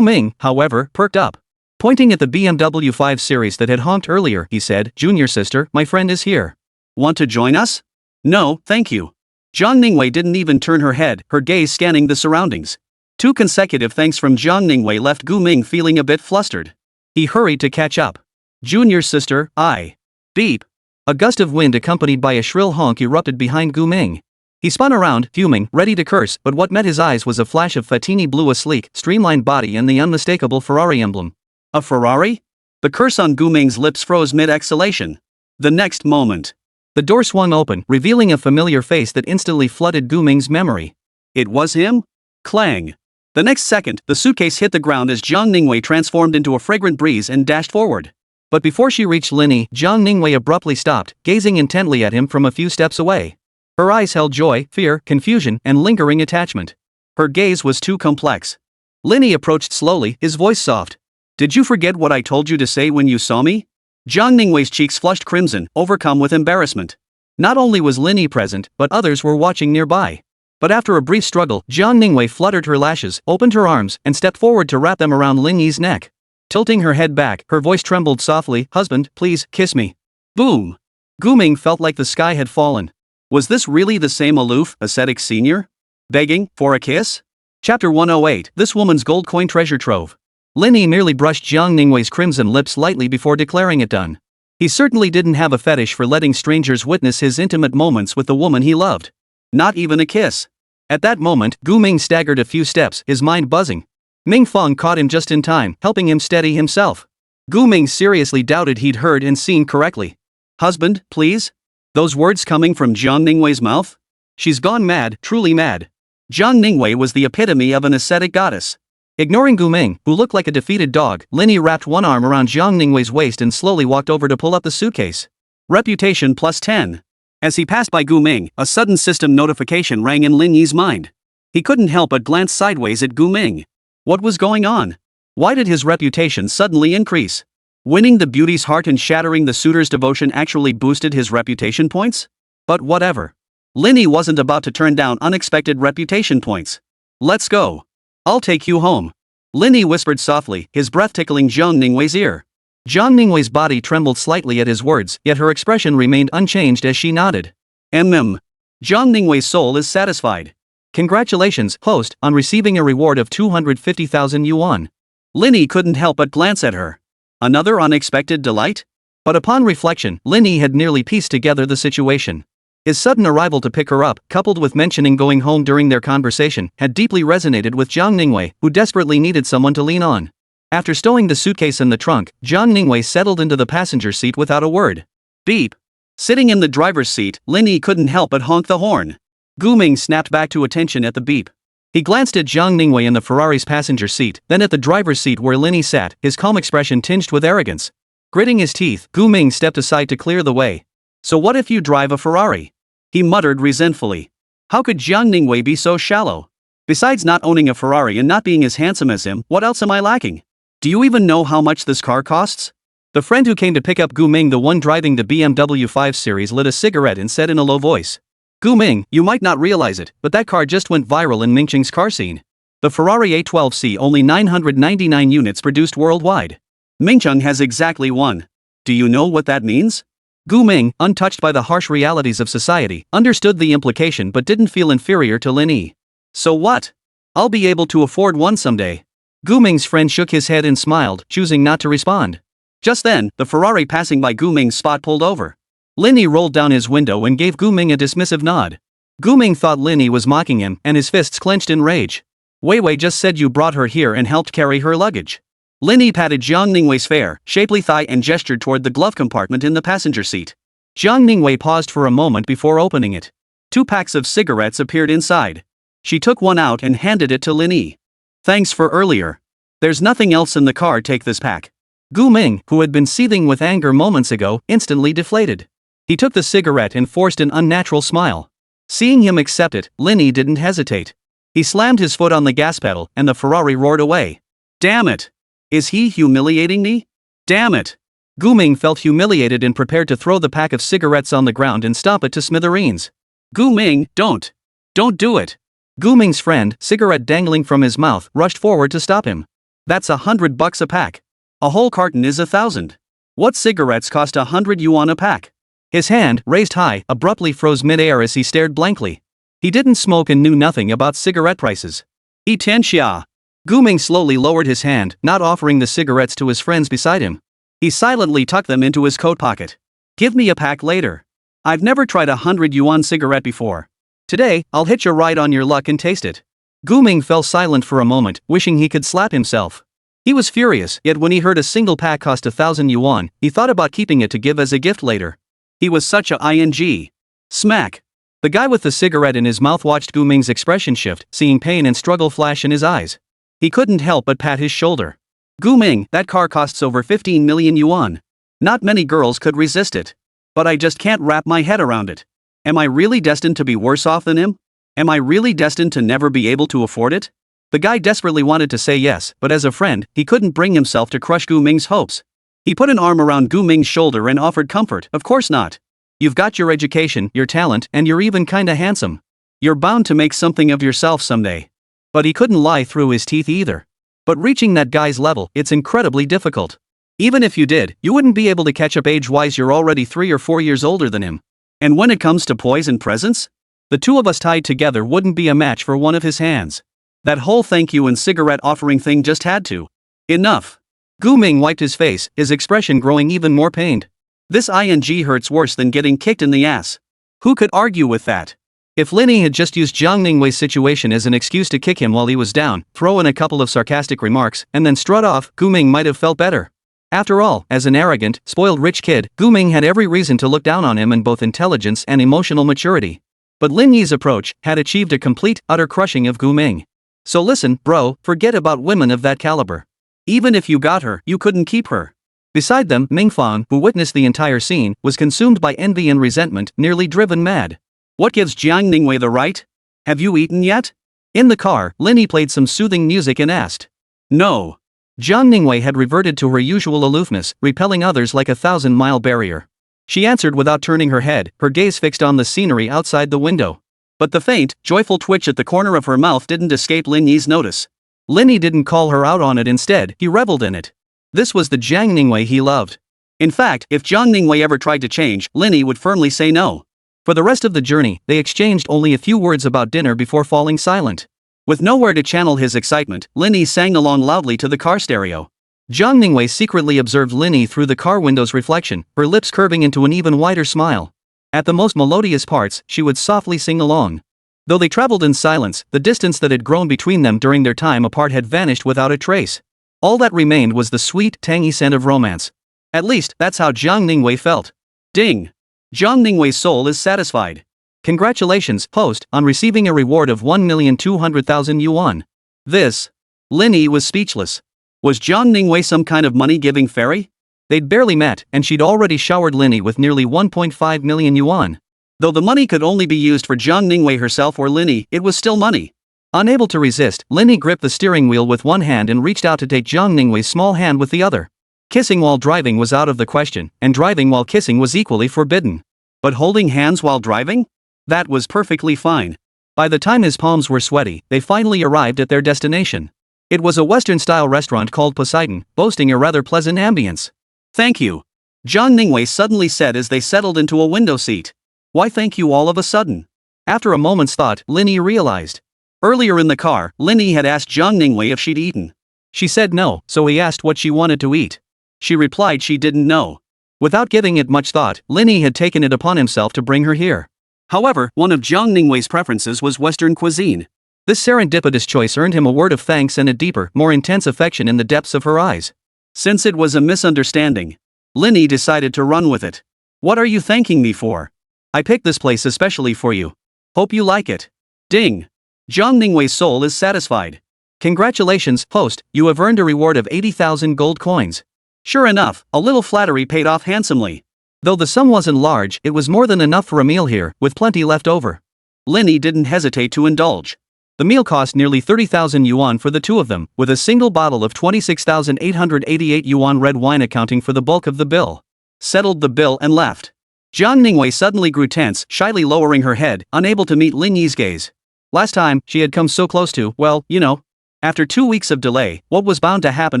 Ming, however, perked up. Pointing at the BMW 5 Series that had honked earlier, he said, "Junior sister, my friend is here. Want to join us?" "No, thank you." Zhang Ningwei didn't even turn her head, her gaze scanning the surroundings. 2 consecutive thanks from Zhang Ningwei left Gu Ming feeling a bit flustered. He hurried to catch up. Junior sister, I. Beep. A gust of wind accompanied by a shrill honk erupted behind Gu Ming. He spun around, fuming, ready to curse, but what met his eyes was a flash of Fatini blue, a sleek, streamlined body and the unmistakable Ferrari emblem. A Ferrari? The curse on Gu Ming's lips froze mid-exhalation. The next moment, the door swung open, revealing a familiar face that instantly flooded Gu Ming's memory. It was him? Clang. The next second, the suitcase hit the ground as Zhao Ningwei transformed into a fragrant breeze and dashed forward. But before she reached Lin Yi, Zhao Ningwei abruptly stopped, gazing intently at him from a few steps away. Her eyes held joy, fear, confusion, and lingering attachment. Her gaze was too complex. Lin Yi approached slowly, his voice soft. Did you forget what I told you to say when you saw me? Zhao Ningwei's cheeks flushed crimson, overcome with embarrassment. Not only was Lin Yi present, but others were watching nearby. But after a brief struggle, Zhao Ningwei fluttered her lashes, opened her arms, and stepped forward to wrap them around Lin Yi's neck. Tilting her head back, her voice trembled softly, "Husband, please, kiss me." Boom! Gu Ming felt like the sky had fallen. Was this really the same aloof, ascetic senior? Begging for a kiss? Chapter 108, This Woman's Gold Coin Treasure Trove. Lin Yi merely brushed Zhao Ningwei's crimson lips lightly before declaring it done. He certainly didn't have a fetish for letting strangers witness his intimate moments with the woman he loved. Not even a kiss. At that moment, Gu Ming staggered a few steps, his mind buzzing. Ming Feng caught him just in time, helping him steady himself. Gu Ming seriously doubted he'd heard and seen correctly. Husband, please? Those words coming from Zhao Ningwei's mouth? She's gone mad, truly mad. Zhao Ningwei was the epitome of an ascetic goddess. Ignoring Gu Ming, who looked like a defeated dog, Lin Yi wrapped one arm around Zhao Ningwei's waist and slowly walked over to pull up the suitcase. Reputation plus 10. As he passed by Gu Ming, a sudden system notification rang in Lin Yi's mind. He couldn't help but glance sideways at Gu Ming. What was going on? Why did his reputation suddenly increase? Winning the beauty's heart and shattering the suitor's devotion actually boosted his reputation points? But whatever. Lin Yi wasn't about to turn down unexpected reputation points. Let's go. I'll take you home. Lin Yi whispered softly, his breath tickling Zhao Ningwei's ear. Zhao Ningwei's body trembled slightly at his words, yet her expression remained unchanged as she nodded. Zhao Ningwei's soul is satisfied. Congratulations, host, on receiving a reward of 250,000 yuan. Lin Yi couldn't help but glance at her. Another unexpected delight? But upon reflection, Lin Yi had nearly pieced together the situation. His sudden arrival to pick her up, coupled with mentioning going home during their conversation, had deeply resonated with Zhao Ningwei, who desperately needed someone to lean on. After stowing the suitcase in the trunk, Zhao Ningwei settled into the passenger seat without a word. Beep. Sitting in the driver's seat, Lin Yi couldn't help but honk the horn. Gu Ming snapped back to attention at the beep. He glanced at Zhao Ningwei in the Ferrari's passenger seat, then at the driver's seat where Lin Yi sat, his calm expression tinged with arrogance. Gritting his teeth, Gu Ming stepped aside to clear the way. So what if you drive a Ferrari? He muttered resentfully. How could Zhao Ningwei be so shallow? Besides not owning a Ferrari and not being as handsome as him, what else am I lacking? Do you even know how much this car costs? The friend who came to pick up Gu Ming, the one driving the BMW 5 Series, lit a cigarette and said in a low voice. Gu Ming, you might not realize it, but that car just went viral in Mingqing's car scene. The Ferrari A12C, only 999 units produced worldwide. Mingqing has exactly one. Do you know what that means? Gu Ming, untouched by the harsh realities of society, understood the implication but didn't feel inferior to Lin Yi. So what? I'll be able to afford one someday. Gu Ming's friend shook his head and smiled, choosing not to respond. Just then, the Ferrari passing by Gu Ming's spot pulled over. Lin Yi rolled down his window and gave Gu Ming a dismissive nod. Gu Ming thought Lin Yi was mocking him, and his fists clenched in rage. Weiwei just said you brought her here and helped carry her luggage. Lin Yi patted Zhao Ningwei's fair, shapely thigh and gestured toward the glove compartment in the passenger seat. Zhao Ningwei paused for a moment before opening it. 2 packs of cigarettes appeared inside. She took one out and handed it to Lin Yi. Thanks for earlier. There's nothing else in the car, take this pack. Gu Ming, who had been seething with anger moments ago, instantly deflated. He took the cigarette and forced an unnatural smile. Seeing him accept it, Lin Yi didn't hesitate. He slammed his foot on the gas pedal, and the Ferrari roared away. Damn it! Is he humiliating me? Damn it! Gu Ming felt humiliated and prepared to throw the pack of cigarettes on the ground and stomp it to smithereens. Gu Ming, don't! Don't do it! Gu Ming's friend, cigarette dangling from his mouth, rushed forward to stop him. That's $100 a pack. A whole carton is 1,000. What cigarettes cost 100 yuan a pack? His hand, raised high, abruptly froze mid-air as he stared blankly. He didn't smoke and knew nothing about cigarette prices. Yi Tianxia. Gu Ming slowly lowered his hand, not offering the cigarettes to his friends beside him. He silently tucked them into his coat pocket. Give me a pack later. I've never tried a 100 yuan cigarette before. Today, I'll hitch a ride on your luck and taste it. Gu Ming fell silent for a moment, wishing he could slap himself. He was furious, yet when he heard a single pack cost 1,000 yuan, he thought about keeping it to give as a gift later. He was such a ing. Smack. The guy with the cigarette in his mouth watched Gu Ming's expression shift, seeing pain and struggle flash in his eyes. He couldn't help but pat his shoulder. Gu Ming, that car costs over 15 million yuan. Not many girls could resist it. But I just can't wrap my head around it. Am I really destined to be worse off than him? Am I really destined to never be able to afford it? The guy desperately wanted to say yes, but as a friend, he couldn't bring himself to crush Gu Ming's hopes. He put an arm around Gu Ming's shoulder and offered comfort. Of course not. You've got your education, your talent, and you're even kinda handsome. You're bound to make something of yourself someday. But he couldn't lie through his teeth either. But reaching that guy's level, it's incredibly difficult. Even if you did, you wouldn't be able to catch up age-wise. You're already 3 or 4 years older than him. And when it comes to poise and presence? The two of us tied together wouldn't be a match for one of his hands. That whole thank you and cigarette offering thing just had to. Enough. Gu Ming wiped his face, his expression growing even more pained. This ing hurts worse than getting kicked in the ass. Who could argue with that? If Lin Yi had just used Zhao Ningwei's situation as an excuse to kick him while he was down, throw in a couple of sarcastic remarks, and then strut off, Gu Ming might have felt better. After all, as an arrogant, spoiled rich kid, Gu Ming had every reason to look down on him in both intelligence and emotional maturity. But Lin Yi's approach had achieved a complete, utter crushing of Gu Ming. So listen, bro, forget about women of that caliber. Even if you got her, you couldn't keep her. Beside them, Mingfang, who witnessed the entire scene, was consumed by envy and resentment, nearly driven mad. What gives Zhao Ningwei the right? Have you eaten yet? In the car, Lin Yi played some soothing music and asked. No. Zhao Ningwei had reverted to her usual aloofness, repelling others like a 1,000-mile barrier. She answered without turning her head, her gaze fixed on the scenery outside the window. But the faint, joyful twitch at the corner of her mouth didn't escape Lin Yi's notice. Lin Yi didn't call her out on it, instead, he reveled in it. This was the Zhao Ningwei he loved. In fact, if Zhao Ningwei ever tried to change, Lin Yi would firmly say no. For the rest of the journey, they exchanged only a few words about dinner before falling silent. With nowhere to channel his excitement, Lin Yi sang along loudly to the car stereo. Zhao Ningwei secretly observed Lin Yi through the car window's reflection, her lips curving into an even wider smile. At the most melodious parts, she would softly sing along. Though they traveled in silence, the distance that had grown between them during their time apart had vanished without a trace. All that remained was the sweet, tangy scent of romance. At least, that's how Zhao Ningwei felt. Ding! Zhao Ningwei's soul is satisfied. Congratulations, host, on receiving a reward of 1,200,000 yuan. This. Lin Yi was speechless. Was Zhao Ningwei some kind of money-giving fairy? They'd barely met, and she'd already showered Lin Yi with nearly 1.5 million yuan. Though the money could only be used for Zhao Ningwei herself or Lin Yi, it was still money. Unable to resist, Lin Yi gripped the steering wheel with one hand and reached out to take Zhao Ningwei's small hand with the other. Kissing while driving was out of the question, and driving while kissing was equally forbidden. But holding hands while driving? That was perfectly fine. By the time his palms were sweaty, they finally arrived at their destination. It was a Western-style restaurant called Poseidon, boasting a rather pleasant ambience. Thank you. Zhao Ningwei suddenly said as they settled into a window seat. Why thank you all of a sudden? After a moment's thought, Lin Yi realized. Earlier in the car, Lin Yi had asked Zhao Ningwei if she'd eaten. She said no, so he asked what she wanted to eat. She replied she didn't know. Without giving it much thought, Lin Yi had taken it upon himself to bring her here. However, one of Zhao Ningwei's preferences was Western cuisine. This serendipitous choice earned him a word of thanks and a deeper, more intense affection in the depths of her eyes. Since it was a misunderstanding, Lin Yi decided to run with it. What are you thanking me for? I picked this place especially for you. Hope you like it. Ding! Zhao Ningwei's soul is satisfied. Congratulations, host, you have earned a reward of 80,000 gold coins. Sure enough, a little flattery paid off handsomely. Though the sum wasn't large, it was more than enough for a meal here, with plenty left over. Lin Yi didn't hesitate to indulge. The meal cost nearly 30,000 yuan for the two of them, with a single bottle of 26,888 yuan red wine accounting for the bulk of the bill. Settled the bill and left. Zhao Ningwei suddenly grew tense, shyly lowering her head, unable to meet Lin Yi's gaze. Last time, she had come so close to, well, you know. After 2 weeks of delay, what was bound to happen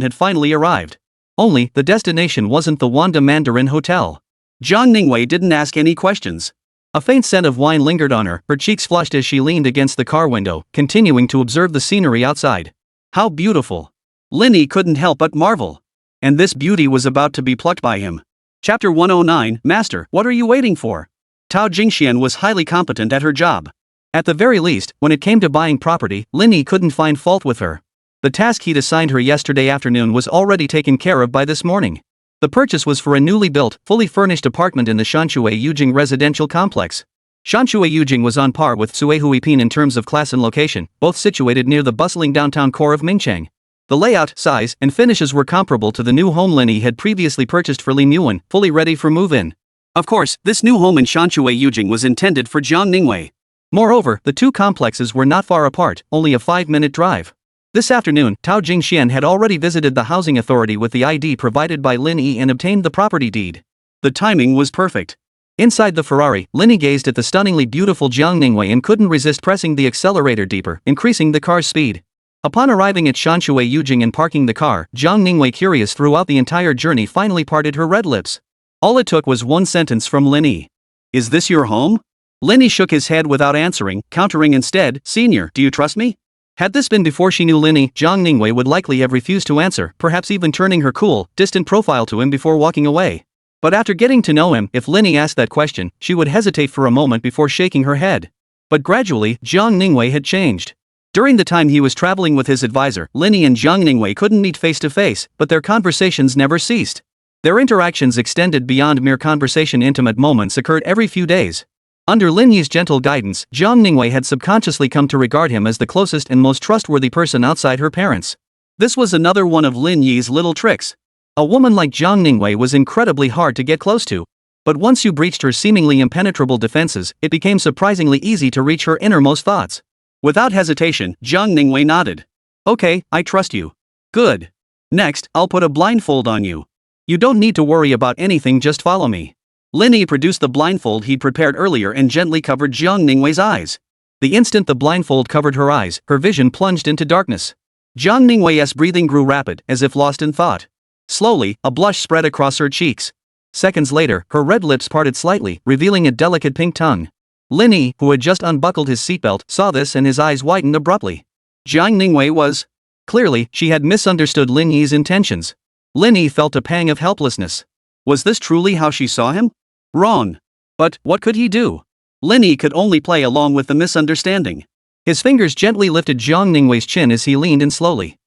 had finally arrived. Only, the destination wasn't the Wanda Mandarin Hotel. Zhao Ningwei didn't ask any questions. A faint scent of wine lingered on her, her cheeks flushed as she leaned against the car window, continuing to observe the scenery outside. How beautiful! Lin Yi couldn't help but marvel. And this beauty was about to be plucked by him. Chapter 109, Master, what are you waiting for? Tao Jingxian was highly competent at her job. At the very least, when it came to buying property, Lin Yi couldn't find fault with her. The task he'd assigned her yesterday afternoon was already taken care of by this morning. The purchase was for a newly built, fully furnished apartment in the Shanshui Yujing residential complex. Shanshui Yujing was on par with Suihuipin in terms of class and location, both situated near the bustling downtown core of Mingchang. The layout, size, and finishes were comparable to the new home Lin Yi had previously purchased for Lin Yuan, fully ready for move-in. Of course, this new home in Shanshui Yujing was intended for Zhao Liwei. Moreover, the two complexes were not far apart, only a 5-minute drive. This afternoon, Tao Jingxian had already visited the housing authority with the ID provided by Lin Yi and obtained the property deed. The timing was perfect. Inside the Ferrari, Lin Yi gazed at the stunningly beautiful Zhao Liwei and couldn't resist pressing the accelerator deeper, increasing the car's speed. Upon arriving at Shanshui Yujing and parking the car, Zhao Liwei, curious throughout the entire journey, finally parted her red lips. All it took was one sentence from Lin Yi. Is this your home? Lin Yi shook his head without answering, countering instead, Senior, do you trust me? Had this been before she knew Lin Yi, Zhao Liwei would likely have refused to answer, perhaps even turning her cool, distant profile to him before walking away. But after getting to know him, if Lin Yi asked that question, she would hesitate for a moment before shaking her head. But gradually, Zhao Liwei had changed. During the time he was traveling with his advisor, Lin Yi and Zhao Liwei couldn't meet face to face, but their conversations never ceased. Their interactions extended beyond mere conversation. Intimate moments occurred every few days. Under Lin Yi's gentle guidance, Zhao Liwei had subconsciously come to regard him as the closest and most trustworthy person outside her parents. This was another one of Lin Yi's little tricks. A woman like Zhao Liwei was incredibly hard to get close to. But once you breached her seemingly impenetrable defenses, it became surprisingly easy to reach her innermost thoughts. Without hesitation, Zhao Liwei nodded. Okay, I trust you. Good. Next, I'll put a blindfold on you. You don't need to worry about anything, just follow me. Lin Yi produced the blindfold he'd prepared earlier and gently covered Zhao Liwei's eyes. The instant the blindfold covered her eyes, her vision plunged into darkness. Zhao Liwei's breathing grew rapid, as if lost in thought. Slowly, a blush spread across her cheeks. Seconds later, her red lips parted slightly, revealing a delicate pink tongue. Lin Yi, who had just unbuckled his seatbelt, saw this and his eyes widened abruptly. Zhao Liwei was... Clearly, she had misunderstood Lin Yi's intentions. Lin Yi felt a pang of helplessness. Was this truly how she saw him? Wrong. But what could he do? Lin Yi could only play along with the misunderstanding. His fingers gently lifted Zhao Liwei's chin as he leaned in slowly.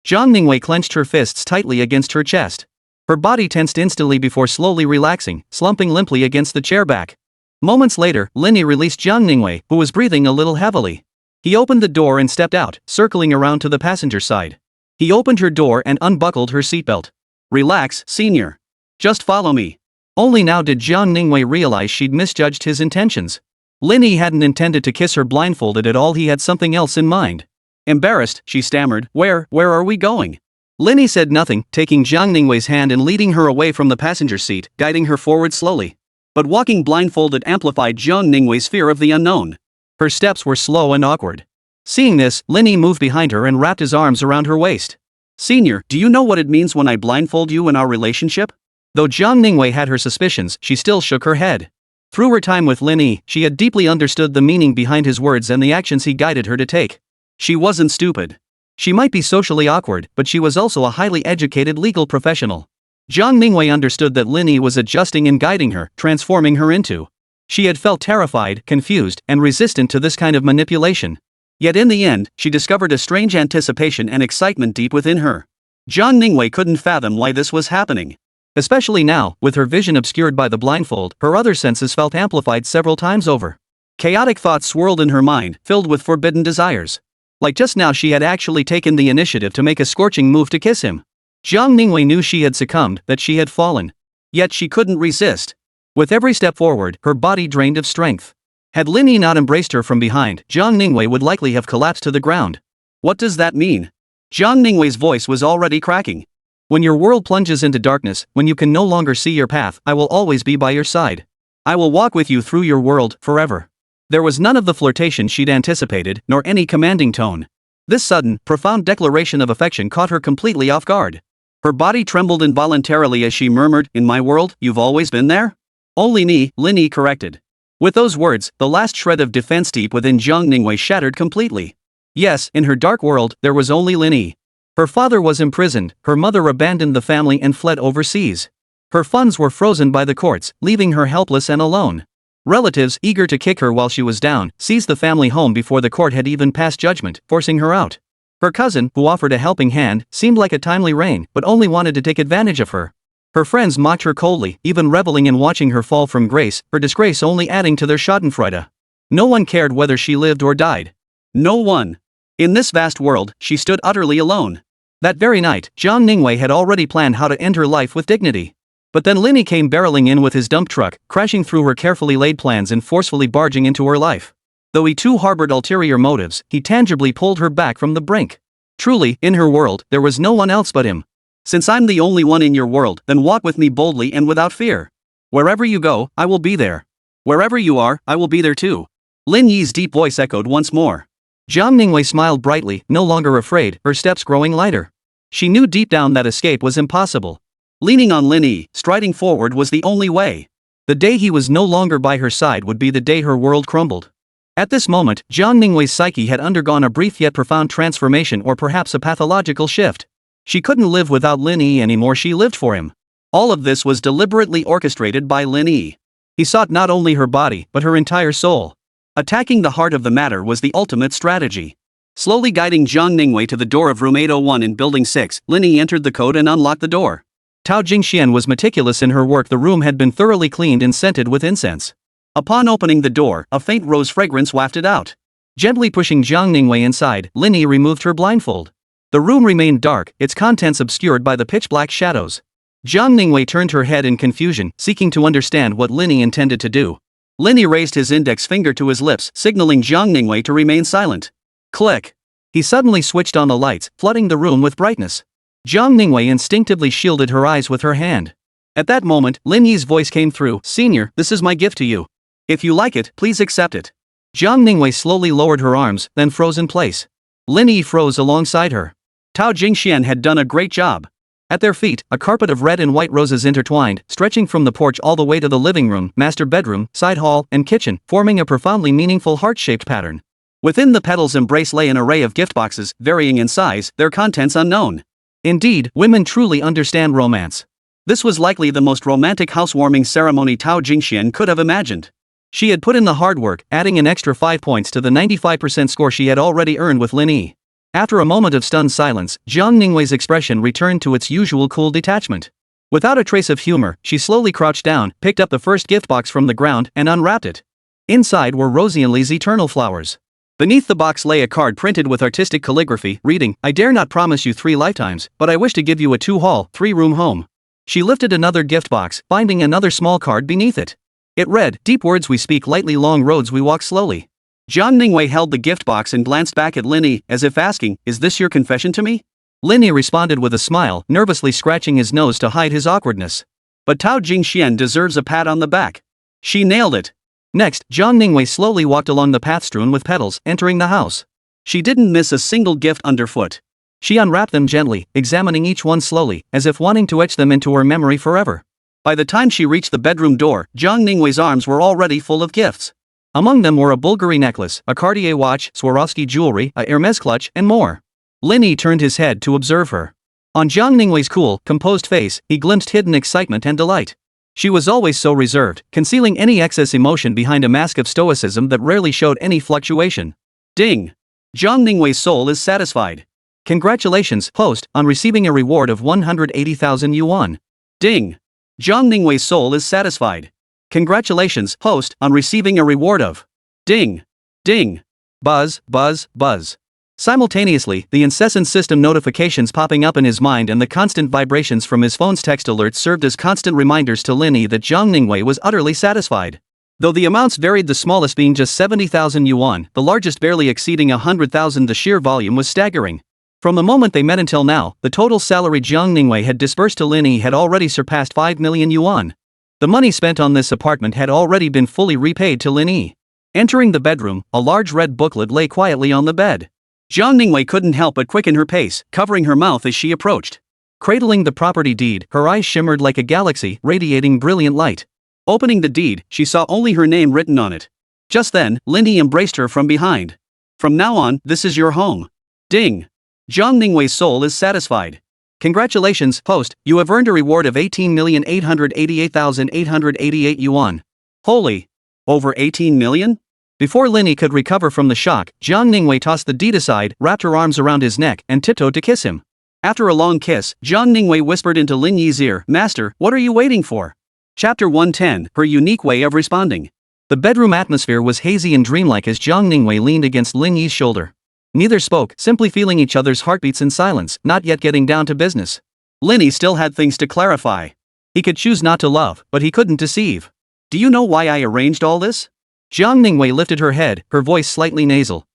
Zhao Liwei clenched her fists tightly against her chest. Her body tensed instantly before slowly relaxing, slumping limply against the chair back. Moments later, Lin Yi released Zhao Liwei, who was breathing a little heavily. He opened the door and stepped out, circling around to the passenger side. He opened her door and unbuckled her seatbelt. Relax, Senior. Just follow me. Only now did Zhao Liwei realize she'd misjudged his intentions. Lin Yi hadn't intended to kiss her blindfolded at all, he had something else in mind. Embarrassed, she stammered, Where are we going? Lin Yi said nothing, taking Zhao Liwei's hand and leading her away from the passenger seat, guiding her forward slowly. But walking blindfolded amplified Zhao Liwei's fear of the unknown. Her steps were slow and awkward. Seeing this, Lin Yi moved behind her and wrapped his arms around her waist. Senior, do you know what it means when I blindfold you in our relationship? Though Zhao Liwei had her suspicions, she still shook her head. Through her time with Lin Yi, she had deeply understood the meaning behind his words and the actions he guided her to take. She wasn't stupid. She might be socially awkward, but she was also a highly educated legal professional. Zhao Liwei understood that Lin Yi was adjusting and guiding her, transforming her into. She had felt terrified, confused, and resistant to this kind of manipulation. Yet in the end, she discovered a strange anticipation and excitement deep within her. Zhao Liwei couldn't fathom why this was happening. Especially now, with her vision obscured by the blindfold, her other senses felt amplified several times over. Chaotic thoughts swirled in her mind, filled with forbidden desires. Like just now, she had actually taken the initiative to make a scorching move to kiss him. Zhao Liwei knew she had succumbed, that she had fallen. Yet she couldn't resist. With every step forward, her body drained of strength. Had Lin Yi not embraced her from behind, Zhao Liwei would likely have collapsed to the ground. What does that mean? Zhao Liwei's voice was already cracking. When your world plunges into darkness, when you can no longer see your path, I will always be by your side. I will walk with you through your world, forever. There was none of the flirtation she'd anticipated, nor any commanding tone. This sudden, profound declaration of affection caught her completely off guard. Her body trembled involuntarily as she murmured, In my world, you've always been there? Only me, Lin Yi corrected. With those words, the last shred of defense deep within Zhao Liwei shattered completely. Yes, in her dark world, there was only Lin Yi. Her father was imprisoned, her mother abandoned the family and fled overseas. Her funds were frozen by the courts, leaving her helpless and alone. Relatives, eager to kick her while she was down, seized the family home before the court had even passed judgment, forcing her out. Her cousin, who offered a helping hand, seemed like a timely rain, but only wanted to take advantage of her. Her friends mocked her coldly, even reveling in watching her fall from grace, her disgrace only adding to their schadenfreude. No one cared whether she lived or died. No one. In this vast world, she stood utterly alone. That very night, Zhao Liwei had already planned how to end her life with dignity. But then Lin Yi came barreling in with his dump truck, crashing through her carefully laid plans and forcefully barging into her life. Though he too harbored ulterior motives, he tangibly pulled her back from the brink. Truly, in her world, there was no one else but him. Since I'm the only one in your world, then walk with me boldly and without fear. Wherever you go, I will be there. Wherever you are, I will be there too. Lin Yi's deep voice echoed once more. Zhao Liwei smiled brightly, no longer afraid, her steps growing lighter. She knew deep down that escape was impossible. Leaning on Lin Yi, striding forward was the only way. The day he was no longer by her side would be the day her world crumbled. At this moment, Zhao Liwei's psyche had undergone a brief yet profound transformation, or perhaps a pathological shift. She couldn't live without Lin Yi anymore, she lived for him. All of this was deliberately orchestrated by Lin Yi. He sought not only her body, but her entire soul. Attacking the heart of the matter was the ultimate strategy. Slowly guiding Zhao Liwei to the door of room 801 in Building 6, Lin Yi entered the code and unlocked the door. Tao Jingxian was meticulous in her work. The room had been thoroughly cleaned and scented with incense. Upon opening the door, a faint rose fragrance wafted out. Gently pushing Zhao Liwei inside, Lin Yi removed her blindfold. The room remained dark, its contents obscured by the pitch-black shadows. Zhao Liwei turned her head in confusion, seeking to understand what Lin Yi intended to do. Lin Yi raised his index finger to his lips, signaling Zhao Liwei to remain silent. Click. He suddenly switched on the lights, flooding the room with brightness. Zhao Liwei instinctively shielded her eyes with her hand. At that moment, Lin Yi's voice came through. Senior, this is my gift to you. If you like it, please accept it. Zhao Liwei slowly lowered her arms, then froze in place. Lin Yi froze alongside her. Tao Jingxian had done a great job. At their feet, a carpet of red and white roses intertwined, stretching from the porch all the way to the living room, master bedroom, side hall, and kitchen, forming a profoundly meaningful heart-shaped pattern. Within the petals' embrace lay an array of gift boxes, varying in size, their contents unknown. Indeed, women truly understand romance. This was likely the most romantic housewarming ceremony Tao Jingxian could have imagined. She had put in the hard work, adding an extra 5 points to the 95% score she had already earned with Lin Yi. After a moment of stunned silence, Zhao Liwei's expression returned to its usual cool detachment. Without a trace of humor, she slowly crouched down, picked up the first gift box from the ground, and unwrapped it. Inside were Rosianli's eternal flowers. Beneath the box lay a card printed with artistic calligraphy, reading, "I dare not promise you 3 lifetimes, but I wish to give you a 2-hall, 3-room home." She lifted another gift box, finding another small card beneath it. It read, "Deep words we speak lightly, long roads we walk slowly." Zhao Liwei held the gift box and glanced back at Lin Yi, as if asking, "Is this your confession to me?" Lin Yi responded with a smile, nervously scratching his nose to hide his awkwardness. But Tao Jingxian deserves a pat on the back. She nailed it. Next, Zhao Liwei slowly walked along the path strewn with petals, entering the house. She didn't miss a single gift underfoot. She unwrapped them gently, examining each one slowly, as if wanting to etch them into her memory forever. By the time she reached the bedroom door, Zhao Liwei's arms were already full of gifts. Among them were a Bulgari necklace, a Cartier watch, Swarovski jewelry, a Hermes clutch, and more. Lin Yi turned his head to observe her. On Zhao Liwei's cool, composed face, he glimpsed hidden excitement and delight. She was always so reserved, concealing any excess emotion behind a mask of stoicism that rarely showed any fluctuation. Ding! Zhao Liwei's soul is satisfied. Congratulations, host, on receiving a reward of 180,000 yuan. Ding! Zhao Liwei's soul is satisfied. Congratulations, host, on receiving a reward of. Ding! Ding! Buzz, buzz, buzz. Simultaneously, the incessant system notifications popping up in his mind and the constant vibrations from his phone's text alerts served as constant reminders to Lin Yi that Zhao Liwei was utterly satisfied. Though the amounts varied, the smallest being just 70,000 yuan, the largest barely exceeding 100,000, the sheer volume was staggering. From the moment they met until now, the total salary Zhao Liwei had disbursed to Lin Yi had already surpassed 5 million yuan. The money spent on this apartment had already been fully repaid to Lin Yi. Entering the bedroom, a large red booklet lay quietly on the bed. Zhao Liwei couldn't help but quicken her pace, covering her mouth as she approached. Cradling the property deed, her eyes shimmered like a galaxy, radiating brilliant light. Opening the deed, she saw only her name written on it. Just then, Lin Yi embraced her from behind. From now on, this is your home. Ding. Zhao Ningwei's soul is satisfied. Congratulations, host, you have earned a reward of 18,888,888 yuan. Holy. Over 18 million? Before Lin Yi could recover from the shock, Zhao Ningwei tossed the deed aside, wrapped her arms around his neck, and tiptoed to kiss him. After a long kiss, Zhao Ningwei whispered into Lin Yi's ear, "Master, what are you waiting for?" Chapter 110, Her Unique Way of Responding. The bedroom atmosphere was hazy and dreamlike as Zhao Ningwei leaned against Lin Yi's shoulder. Neither spoke, simply feeling each other's heartbeats in silence, not yet getting down to business. Lin Yi still had things to clarify. He could choose not to love, but he couldn't deceive. Do you know why I arranged all this? Zhao Ningwei lifted her head, her voice slightly nasal.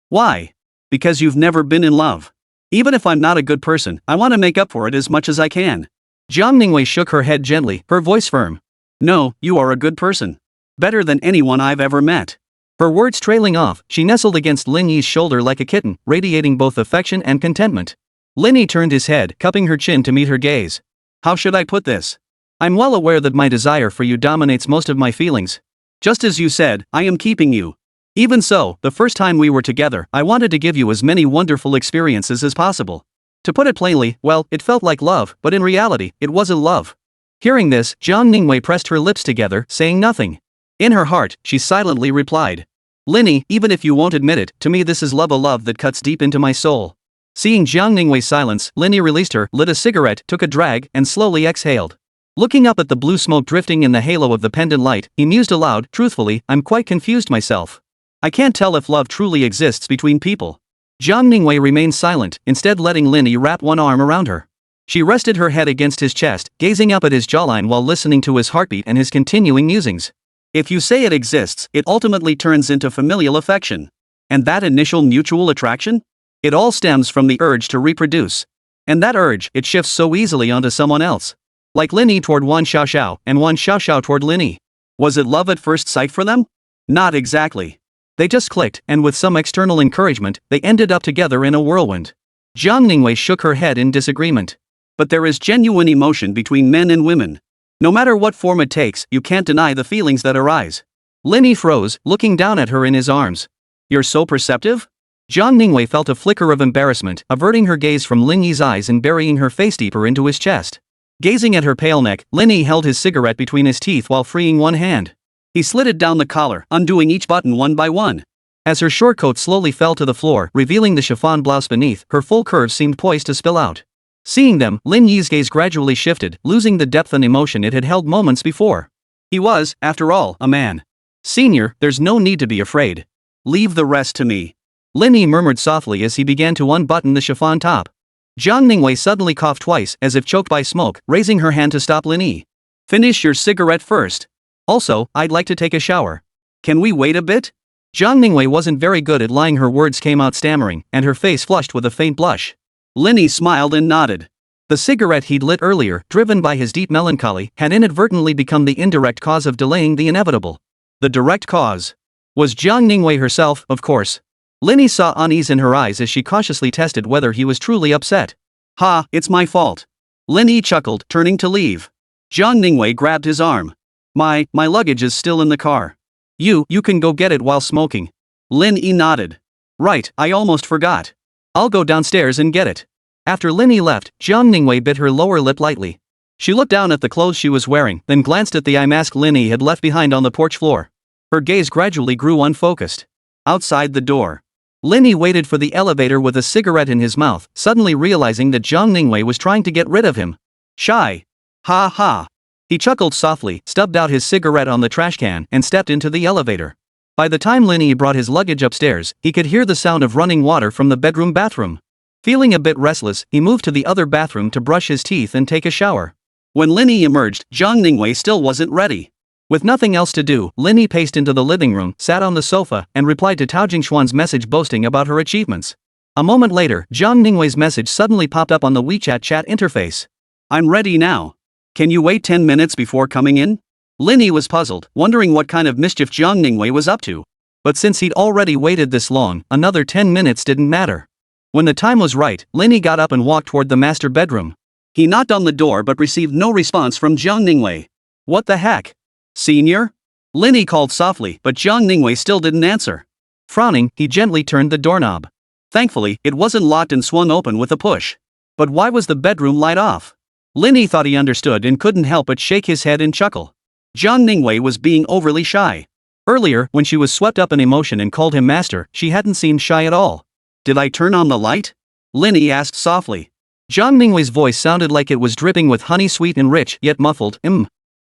Why? Because you've never been in love. Even if I'm not a good person, I want to make up for it as much as I can. Zhao Ningwei shook her head gently, her voice firm. No, you are a good person. Better than anyone I've ever met. Her words trailing off, she nestled against Lin Yi's shoulder like a kitten, radiating both affection and contentment. Lin Yi turned his head, cupping her chin to meet her gaze. How should I put this? I'm well aware that my desire for you dominates most of my feelings. Just as you said, I am keeping you. Even so, the first time we were together, I wanted to give you as many wonderful experiences as possible. To put it plainly, well, it felt like love, but in reality, it wasn't love. Hearing this, Zhao Ningwei pressed her lips together, saying nothing. In her heart, she silently replied. Lin Yi, even if you won't admit it, to me this is love, a love that cuts deep into my soul. Seeing Zhao Ningwei's silence, Lin Yi released her, lit a cigarette, took a drag, and slowly exhaled. Looking up at the blue smoke drifting in the halo of the pendant light, he mused aloud, truthfully, I'm quite confused myself. I can't tell if love truly exists between people. Zhao Ningwei remained silent, instead letting Lin Yi wrap one arm around her. She rested her head against his chest, gazing up at his jawline while listening to his heartbeat and his continuing musings. If you say it exists, it ultimately turns into familial affection. And that initial mutual attraction? It all stems from the urge to reproduce. And that urge, it shifts so easily onto someone else. Like Lin Yi toward Wan Xiaoxiao, and Wan Xiaoxiao toward Lin Yi. Was it love at first sight for them? Not exactly. They just clicked, and with some external encouragement, they ended up together in a whirlwind. Zhao Ningwei shook her head in disagreement. But there is genuine emotion between men and women. No matter what form it takes, you can't deny the feelings that arise. Lin Yi froze, looking down at her in his arms. You're so perceptive? Zhao Ningwei felt a flicker of embarrassment, averting her gaze from Lin Yi's eyes and burying her face deeper into his chest. Gazing at her pale neck, Lin Yi held his cigarette between his teeth while freeing one hand. He slid it down the collar, undoing each button one by one. As her short coat slowly fell to the floor, revealing the chiffon blouse beneath, her full curves seemed poised to spill out. Seeing them, Lin Yi's gaze gradually shifted, losing the depth and emotion it had held moments before. He was, after all, a man. Senior, there's no need to be afraid. Leave the rest to me. Lin Yi murmured softly as he began to unbutton the chiffon top. Zhao Ningwei suddenly coughed twice, as if choked by smoke, raising her hand to stop Lin Yi. Finish your cigarette first. Also, I'd like to take a shower. Can we wait a bit? Zhao Ningwei wasn't very good at lying, her words came out stammering, and her face flushed with a faint blush. Lin Yi smiled and nodded. The cigarette he'd lit earlier, driven by his deep melancholy, had inadvertently become the indirect cause of delaying the inevitable. The direct cause was Zhao Ningwei herself, of course. Lin Yi saw unease in her eyes as she cautiously tested whether he was truly upset. Ha, it's my fault. Lin Yi chuckled, turning to leave. Zhao Ningwei grabbed his arm. My luggage is still in the car. You can go get it while smoking. Lin Yi nodded. Right, I almost forgot. I'll go downstairs and get it. After Lin Yi left, Zhao Ningwei bit her lower lip lightly. She looked down at the clothes she was wearing, then glanced at the eye mask Lin Yi had left behind on the porch floor. Her gaze gradually grew unfocused. Outside the door, Lin Yi waited for the elevator with a cigarette in his mouth, suddenly realizing that Zhao Ningwei was trying to get rid of him. Shy. Ha ha. He chuckled softly, stubbed out his cigarette on the trash can, and stepped into the elevator. By the time Lin Yi brought his luggage upstairs, he could hear the sound of running water from the bedroom bathroom. Feeling a bit restless, he moved to the other bathroom to brush his teeth and take a shower. When Lin Yi emerged, Zhao Ningwei still wasn't ready. With nothing else to do, Lin Yi paced into the living room, sat on the sofa, and replied to Tao Jingshuan's message boasting about her achievements. A moment later, Zhao Ningwei's message suddenly popped up on the WeChat chat interface. I'm ready now. Can you wait 10 minutes before coming in? Lin Yi was puzzled, wondering what kind of mischief Zhao Ningwei was up to. But since he'd already waited this long, another 10 minutes didn't matter. When the time was right, Lin Yi got up and walked toward the master bedroom. He knocked on the door but received no response from Zhao Ningwei. What the heck? Senior? Lin Yi called softly, but Zhao Ningwei still didn't answer. Frowning, he gently turned the doorknob. Thankfully, it wasn't locked and swung open with a push. But why was the bedroom light off? Lin Yi thought he understood and couldn't help but shake his head and chuckle. Zhao Liwei was being overly shy. Earlier, when she was swept up in emotion and called him master, she hadn't seemed shy at all. Did I turn on the light? Lin Yi asked softly. Zhao Liwei's voice sounded like it was dripping with honey, sweet and rich, yet muffled.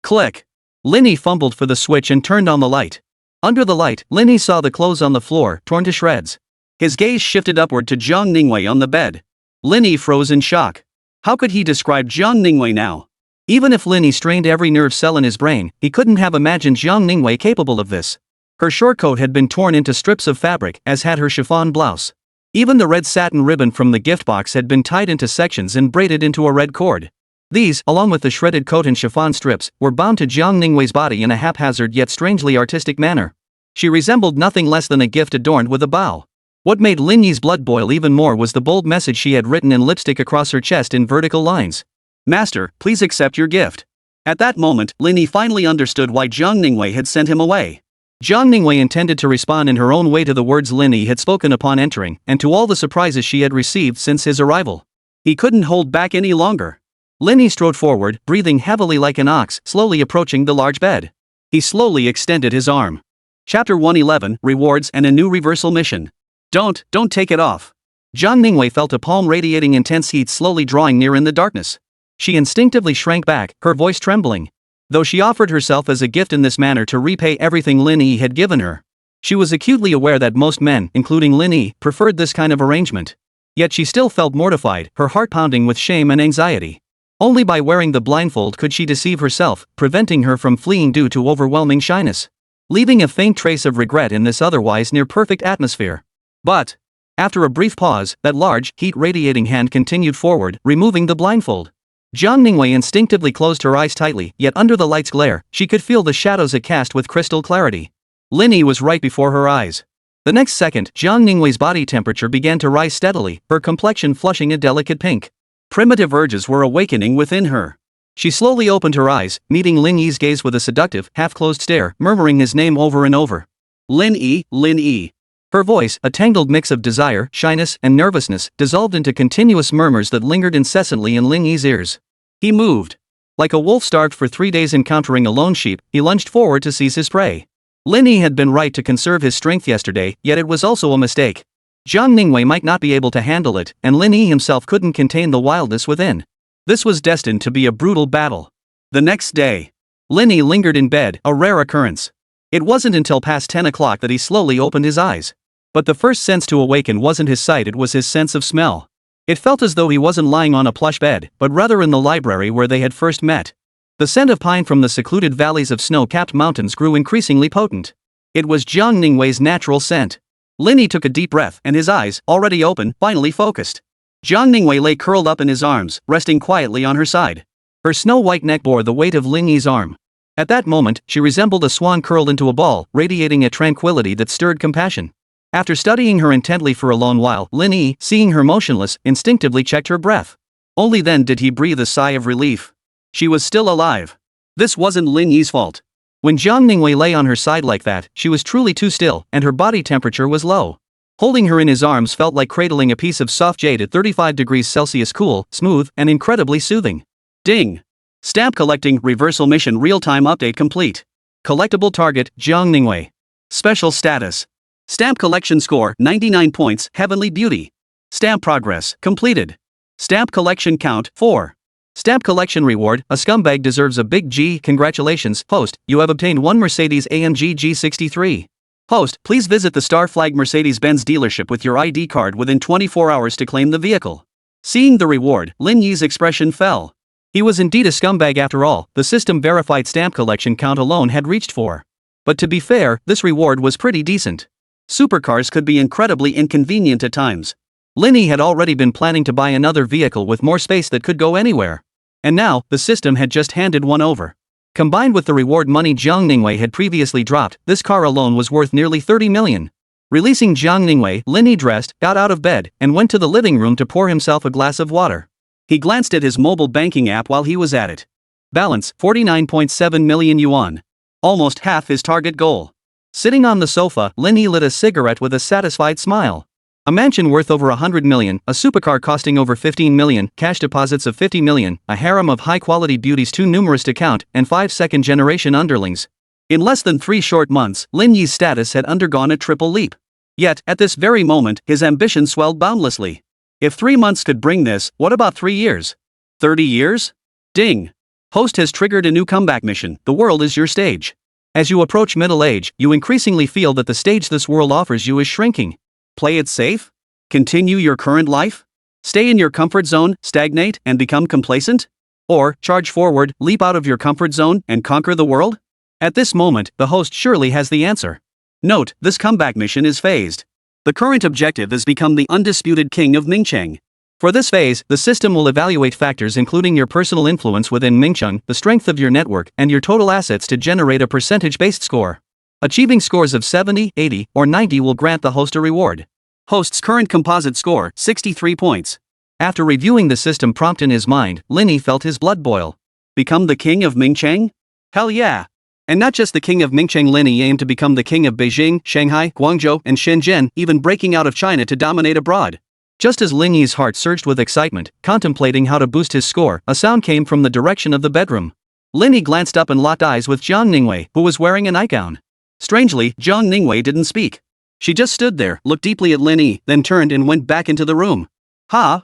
Click. Lin Yi fumbled for the switch and turned on the light. Under the light, Lin Yi saw the clothes on the floor, torn to shreds. His gaze shifted upward to Zhao Liwei on the bed. Lin Yi froze in shock. How could he describe Zhao Liwei now? Even if Lin Yi strained every nerve cell in his brain, he couldn't have imagined Zhao Liwei capable of this. Her short coat had been torn into strips of fabric, as had her chiffon blouse. Even the red satin ribbon from the gift box had been tied into sections and braided into a red cord. These, along with the shredded coat and chiffon strips, were bound to Zhao Liwei's body in a haphazard yet strangely artistic manner. She resembled nothing less than a gift adorned with a bow. What made Lin Yi's blood boil even more was the bold message she had written in lipstick across her chest in vertical lines. Master, please accept your gift. At that moment, Lin Yi finally understood why Zhao Liwei had sent him away. Zhao Liwei intended to respond in her own way to the words Lin Yi had spoken upon entering, and to all the surprises she had received since his arrival. He couldn't hold back any longer. Lin Yi strode forward, breathing heavily like an ox, slowly approaching the large bed. He slowly extended his arm. Chapter 111, Rewards and a New Reversal Mission. Don't take it off. Zhao Liwei felt a palm radiating intense heat slowly drawing near in the darkness. She instinctively shrank back, her voice trembling. Though she offered herself as a gift in this manner to repay everything Lin Yi had given her, she was acutely aware that most men, including Lin Yi, preferred this kind of arrangement. Yet she still felt mortified, her heart pounding with shame and anxiety. Only by wearing the blindfold could she deceive herself, preventing her from fleeing due to overwhelming shyness, leaving a faint trace of regret in this otherwise near-perfect atmosphere. But, after a brief pause, that large, heat-radiating hand continued forward, removing the blindfold. Zhao Liwei instinctively closed her eyes tightly, yet under the light's glare, she could feel the shadows it cast with crystal clarity. Lin Yi was right before her eyes. The next second, Zhao Liwei's body temperature began to rise steadily, her complexion flushing a delicate pink. Primitive urges were awakening within her. She slowly opened her eyes, meeting Lin Yi's gaze with a seductive, half-closed stare, murmuring his name over and over. Lin Yi, Lin Yi. Her voice, a tangled mix of desire, shyness, and nervousness, dissolved into continuous murmurs that lingered incessantly in Lin Yi's ears. He moved. Like a wolf starved for 3 days encountering a lone sheep, he lunged forward to seize his prey. Lin Yi had been right to conserve his strength yesterday, yet it was also a mistake. Zhao Liwei might not be able to handle it, and Lin Yi himself couldn't contain the wildness within. This was destined to be a brutal battle. The next day, Lin Yi lingered in bed, a rare occurrence. It wasn't until past 10 o'clock that he slowly opened his eyes. But the first sense to awaken wasn't his sight, it was his sense of smell. It felt as though he wasn't lying on a plush bed, but rather in the library where they had first met. The scent of pine from the secluded valleys of snow-capped mountains grew increasingly potent. It was Zhao Liwei's natural scent. Lin Yi took a deep breath, and his eyes, already open, finally focused. Zhao Liwei lay curled up in his arms, resting quietly on her side. Her snow-white neck bore the weight of Lin Yi's arm. At that moment, she resembled a swan curled into a ball, radiating a tranquility that stirred compassion. After studying her intently for a long while, Lin Yi, seeing her motionless, instinctively checked her breath. Only then did he breathe a sigh of relief. She was still alive. This wasn't Lin Yi's fault. When Zhao Liwei lay on her side like that, she was truly too still, and her body temperature was low. Holding her in his arms felt like cradling a piece of soft jade at 35 degrees Celsius, cool, smooth, and incredibly soothing. Ding! Stamp collecting, reversal mission, real-time update complete. Collectible target, Zhao Liwei. Special status. Stamp collection score, 99 points, Heavenly Beauty. Stamp progress, completed. Stamp collection count, 4. Stamp collection reward, a scumbag deserves a big G, congratulations, host, you have obtained 1 Mercedes-AMG G63. Host, please visit the Star Flag Mercedes-Benz dealership with your ID card within 24 hours to claim the vehicle. Seeing the reward, Lin Yi's expression fell. He was indeed a scumbag after all, the system-verified stamp collection count alone had reached 4. But to be fair, this reward was pretty decent. Supercars could be incredibly inconvenient at times. Lin Yi had already been planning to buy another vehicle with more space that could go anywhere. And now, the system had just handed one over. Combined with the reward money Zhao Liwei had previously dropped, this car alone was worth nearly 30 million. Releasing Zhao Liwei, Lin Yi dressed, got out of bed, and went to the living room to pour himself a glass of water. He glanced at his mobile banking app while he was at it. Balance, 49.7 million yuan. Almost half his target goal. Sitting on the sofa, Lin Yi lit a cigarette with a satisfied smile. A mansion worth over 100 million, a supercar costing over 15 million, cash deposits of 50 million, a harem of high-quality beauties too numerous to count, and 5 second-generation underlings. In less than 3 short months, Lin Yi's status had undergone a triple leap. Yet, at this very moment, his ambition swelled boundlessly. If 3 months could bring this, what about 3 years? 30 years? Ding! Host has triggered a new comeback mission. The world is your stage. As you approach middle age, you increasingly feel that the stage this world offers you is shrinking. Play it safe? Continue your current life? Stay in your comfort zone, stagnate, and become complacent? Or, charge forward, leap out of your comfort zone, and conquer the world? At this moment, the host surely has the answer. Note, this comeback mission is phased. The current objective is become the undisputed king of Mingcheng. For this phase, the system will evaluate factors including your personal influence within Mingcheng, the strength of your network, and your total assets to generate a percentage-based score. Achieving scores of 70, 80, or 90 will grant the host a reward. Host's current composite score, 63 points. After reviewing the system prompt in his mind, Lin Yi felt his blood boil. Become the king of Mingcheng? Hell yeah! And not just the king of Mingcheng. Lin Yi aimed to become the king of Beijing, Shanghai, Guangzhou, and Shenzhen, even breaking out of China to dominate abroad. Just as Lin Yi's heart surged with excitement, contemplating how to boost his score, a sound came from the direction of the bedroom. Lin Yi glanced up and locked eyes with Zhao Ningwei, who was wearing a nightgown. Strangely, Zhao Ningwei didn't speak. She just stood there, looked deeply at Lin Yi, then turned and went back into the room. Huh?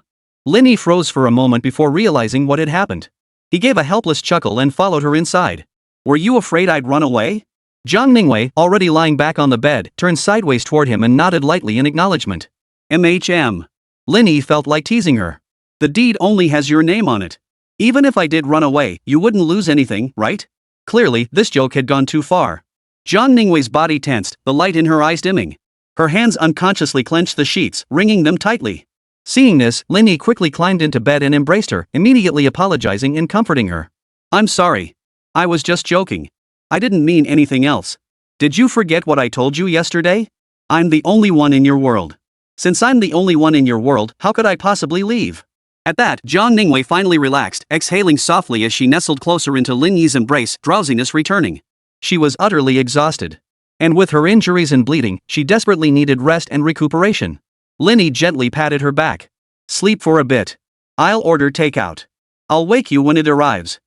Lin Yi froze for a moment before realizing what had happened. He gave a helpless chuckle and followed her inside. Were you afraid I'd run away? Zhao Ningwei, already lying back on the bed, turned sideways toward him and nodded lightly in acknowledgement. MHM. Lin Yi felt like teasing her. The deed only has your name on it. Even if I did run away, you wouldn't lose anything, right? Clearly, this joke had gone too far. Zhao Ningwei's body tensed, the light in her eyes dimming. Her hands unconsciously clenched the sheets, wringing them tightly. Seeing this, Lin Yi quickly climbed into bed and embraced her, immediately apologizing and comforting her. I'm sorry. I was just joking. I didn't mean anything else. Did you forget what I told you yesterday? I'm the only one in your world. Since I'm the only one in your world, how could I possibly leave? At that, Zhao Ningwei finally relaxed, exhaling softly as she nestled closer into Lin Yi's embrace, drowsiness returning. She was utterly exhausted. And with her injuries and bleeding, she desperately needed rest and recuperation. Lin Yi gently patted her back. Sleep for a bit. I'll order takeout. I'll wake you when it arrives.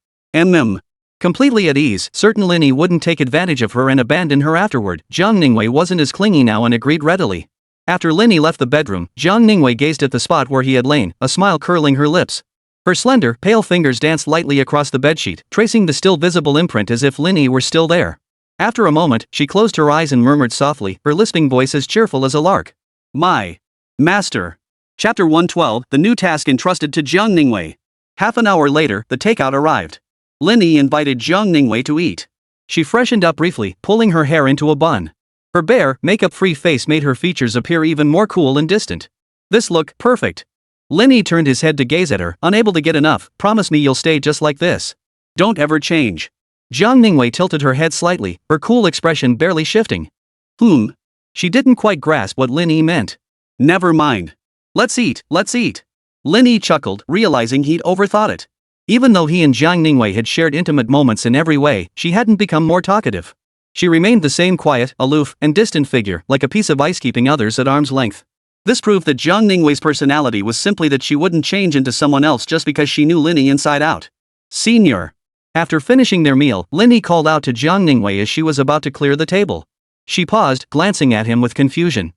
Completely at ease, certain Lin Yi wouldn't take advantage of her and abandon her afterward, Zhao Ningwei wasn't as clingy now and agreed readily. After Lin Yi left the bedroom, Zhao Ningwei gazed at the spot where he had lain, a smile curling her lips. Her slender, pale fingers danced lightly across the bedsheet, tracing the still visible imprint as if Lin Yi were still there. After a moment, she closed her eyes and murmured softly, her lisping voice as cheerful as a lark. My master. Chapter 112, the new task entrusted to Zhao Ningwei. Half an hour later, the takeout arrived. Lin Yi invited Zhao Ningwei to eat. She freshened up briefly, pulling her hair into a bun. Her bare, makeup-free face made her features appear even more cool and distant. This looked perfect. Lin Yi turned his head to gaze at her, unable to get enough. Promise me you'll stay just like this. Don't ever change. Zhao Ningwei tilted her head slightly, her cool expression barely shifting. She didn't quite grasp what Lin Yi meant. Never mind. Let's eat. Lin Yi chuckled, realizing he'd overthought it. Even though he and Zhao Ningwei had shared intimate moments in every way, she hadn't become more talkative. She remained the same quiet, aloof, and distant figure, like a piece of ice keeping others at arm's length. This proved that Zhao Ningwei's personality was simply that she wouldn't change into someone else just because she knew Lin Yi inside out. Senior. After finishing their meal, Lin Yi called out to Zhao Ningwei as she was about to clear the table. She paused, glancing at him with confusion.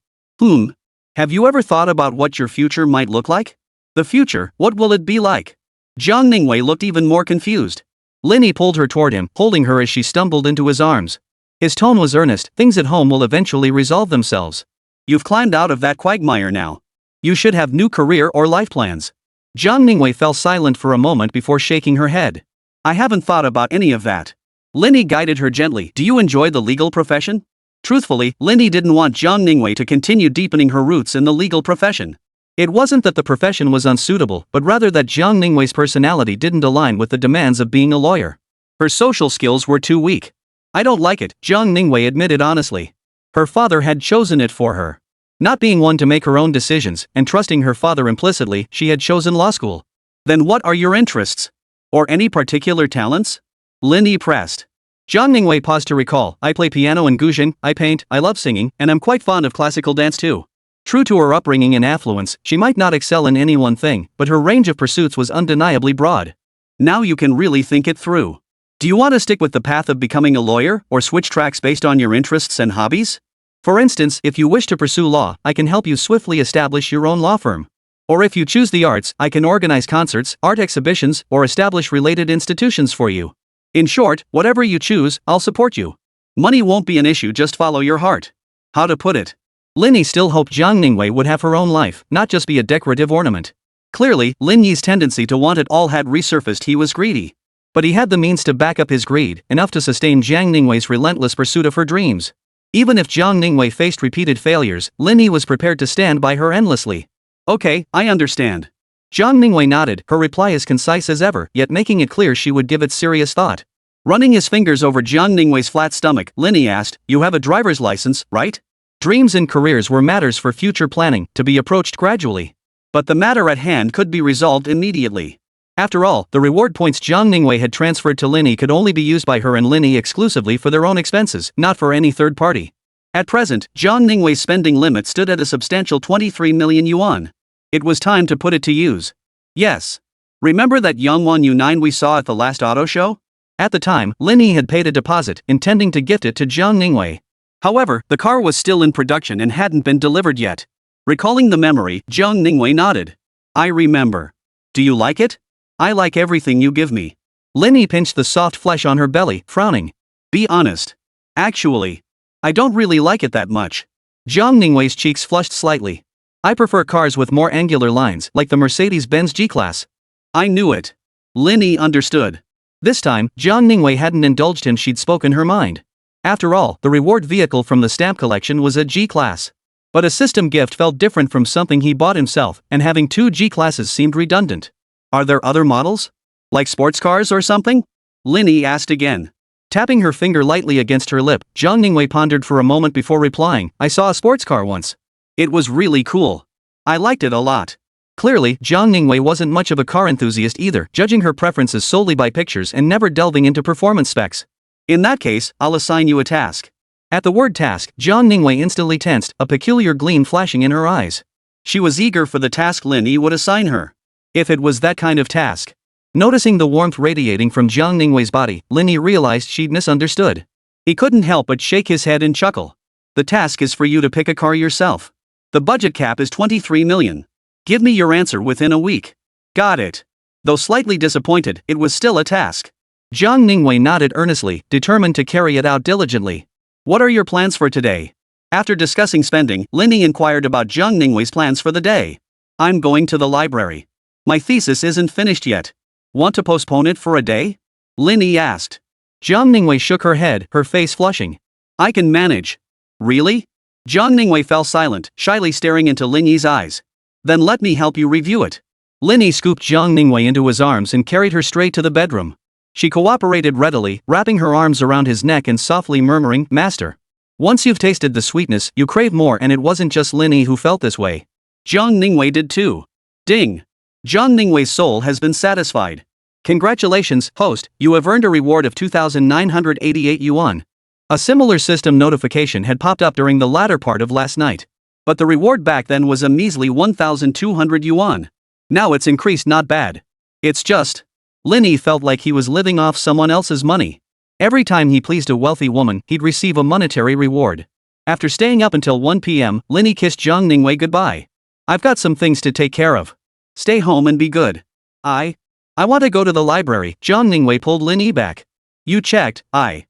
Have you ever thought about what your future might look like? The future, what will it be like? Zhao Ningwei looked even more confused. Lin Yi pulled her toward him, holding her as she stumbled into his arms. His tone was earnest, things at home will eventually resolve themselves. You've climbed out of that quagmire now. You should have new career or life plans. Zhao Ningwei fell silent for a moment before shaking her head. I haven't thought about any of that. Lin Yi guided her gently. Do you enjoy the legal profession? Truthfully, Lin Yi didn't want Zhao Ningwei to continue deepening her roots in the legal profession. It wasn't that the profession was unsuitable, but rather that Zhao Ningwei's personality didn't align with the demands of being a lawyer. Her social skills were too weak. I don't like it, Zhao Ningwei admitted honestly. Her father had chosen it for her. Not being one to make her own decisions, and trusting her father implicitly, she had chosen law school. Then what are your interests? Or any particular talents? Lin Yi pressed. Zhang Ningwei paused to recall, I play piano and guzheng, I paint, I love singing, and I'm quite fond of classical dance too. True to her upbringing and affluence, she might not excel in any one thing, but her range of pursuits was undeniably broad. Now you can really think it through. Do you want to stick with the path of becoming a lawyer, or switch tracks based on your interests and hobbies? For instance, if you wish to pursue law, I can help you swiftly establish your own law firm. Or if you choose the arts, I can organize concerts, art exhibitions, or establish related institutions for you. In short, whatever you choose, I'll support you. Money won't be an issue, just follow your heart. How to put it? Lin Yi still hoped Zhang Ningwei would have her own life, not just be a decorative ornament. Clearly, Lin Yi's tendency to want it all had resurfaced. He was greedy. But he had the means to back up his greed, enough to sustain Zhang Ningwei's relentless pursuit of her dreams. Even if Zhang Ningwei faced repeated failures, Lin Yi was prepared to stand by her endlessly. Okay, I understand. Zhang Ningwei nodded, her reply as concise as ever, yet making it clear she would give it serious thought. Running his fingers over Zhang Ningwei's flat stomach, Lin Yi asked, You have a driver's license, right? Dreams and careers were matters for future planning, to be approached gradually. But the matter at hand could be resolved immediately. After all, the reward points Zhang Ningwei had transferred to Lin Yi could only be used by her and Lin Yi exclusively for their own expenses, not for any third party. At present, Zhang Ningwei's spending limit stood at a substantial 23 million yuan. It was time to put it to use. Yes. Remember that Yongwan U9 we saw at the last auto show? At the time, Lin Yi had paid a deposit, intending to gift it to Zhang Ningwei. However, the car was still in production and hadn't been delivered yet. Recalling the memory, Zhang Ningwei nodded. I remember. Do you like it? I like everything you give me. Lin Yi pinched the soft flesh on her belly, frowning. Be honest. Actually, I don't really like it that much. Zhang Ningwei's cheeks flushed slightly. I prefer cars with more angular lines, like the Mercedes-Benz G-Class. I knew it. Lin Yi understood. This time, Zhang Ningwei hadn't indulged him, she'd spoken her mind. After all, the reward vehicle from the stamp collection was a G-Class. But a system gift felt different from something he bought himself, and having two G-Classes seemed redundant. Are there other models? Like sports cars or something? Lin Yi asked again. Tapping her finger lightly against her lip, Zhang Ningwei pondered for a moment before replying, I saw a sports car once. It was really cool. I liked it a lot. Clearly, Zhang Ningwei wasn't much of a car enthusiast either, judging her preferences solely by pictures and never delving into performance specs. In that case, I'll assign you a task. At the word task, Zhang Ningwei instantly tensed, a peculiar gleam flashing in her eyes. She was eager for the task Lin Yi would assign her. If it was that kind of task. Noticing the warmth radiating from Zhang Ningwei's body, Lin Yi realized she'd misunderstood. He couldn't help but shake his head and chuckle. The task is for you to pick a car yourself. The budget cap is 23 million. Give me your answer within a week. Got it. Though slightly disappointed, it was still a task. Zhang Ningwei nodded earnestly, determined to carry it out diligently. What are your plans for today? After discussing spending, Lin Yi inquired about Zhang Ningwei's plans for the day. I'm going to the library. My thesis isn't finished yet. Want to postpone it for a day? Lin Yi asked. Zhang Ningwei shook her head, her face flushing. I can manage. Really? Zhang Ningwei fell silent, shyly staring into Lin Yi's eyes. Then let me help you review it. Lin Yi scooped Zhang Ningwei into his arms and carried her straight to the bedroom. She cooperated readily, wrapping her arms around his neck and softly murmuring, Master. Once you've tasted the sweetness, you crave more, and it wasn't just Lin Yi who felt this way. Zhang Ningwei did too. Ding. Zhang Ningwei's soul has been satisfied. Congratulations, host, you have earned a reward of 2,988 yuan. A similar system notification had popped up during the latter part of last night. But the reward back then was a measly 1,200 yuan. Now it's increased, not bad. It's just. Lin Yi felt like he was living off someone else's money. Every time he pleased a wealthy woman, he'd receive a monetary reward. After staying up until 1 p.m., Lin Yi kissed Zhang Ningwei goodbye. I've got some things to take care of. Stay home and be good. I want to go to the library. Zhang Ningwei pulled Lin Yi back. You checked. I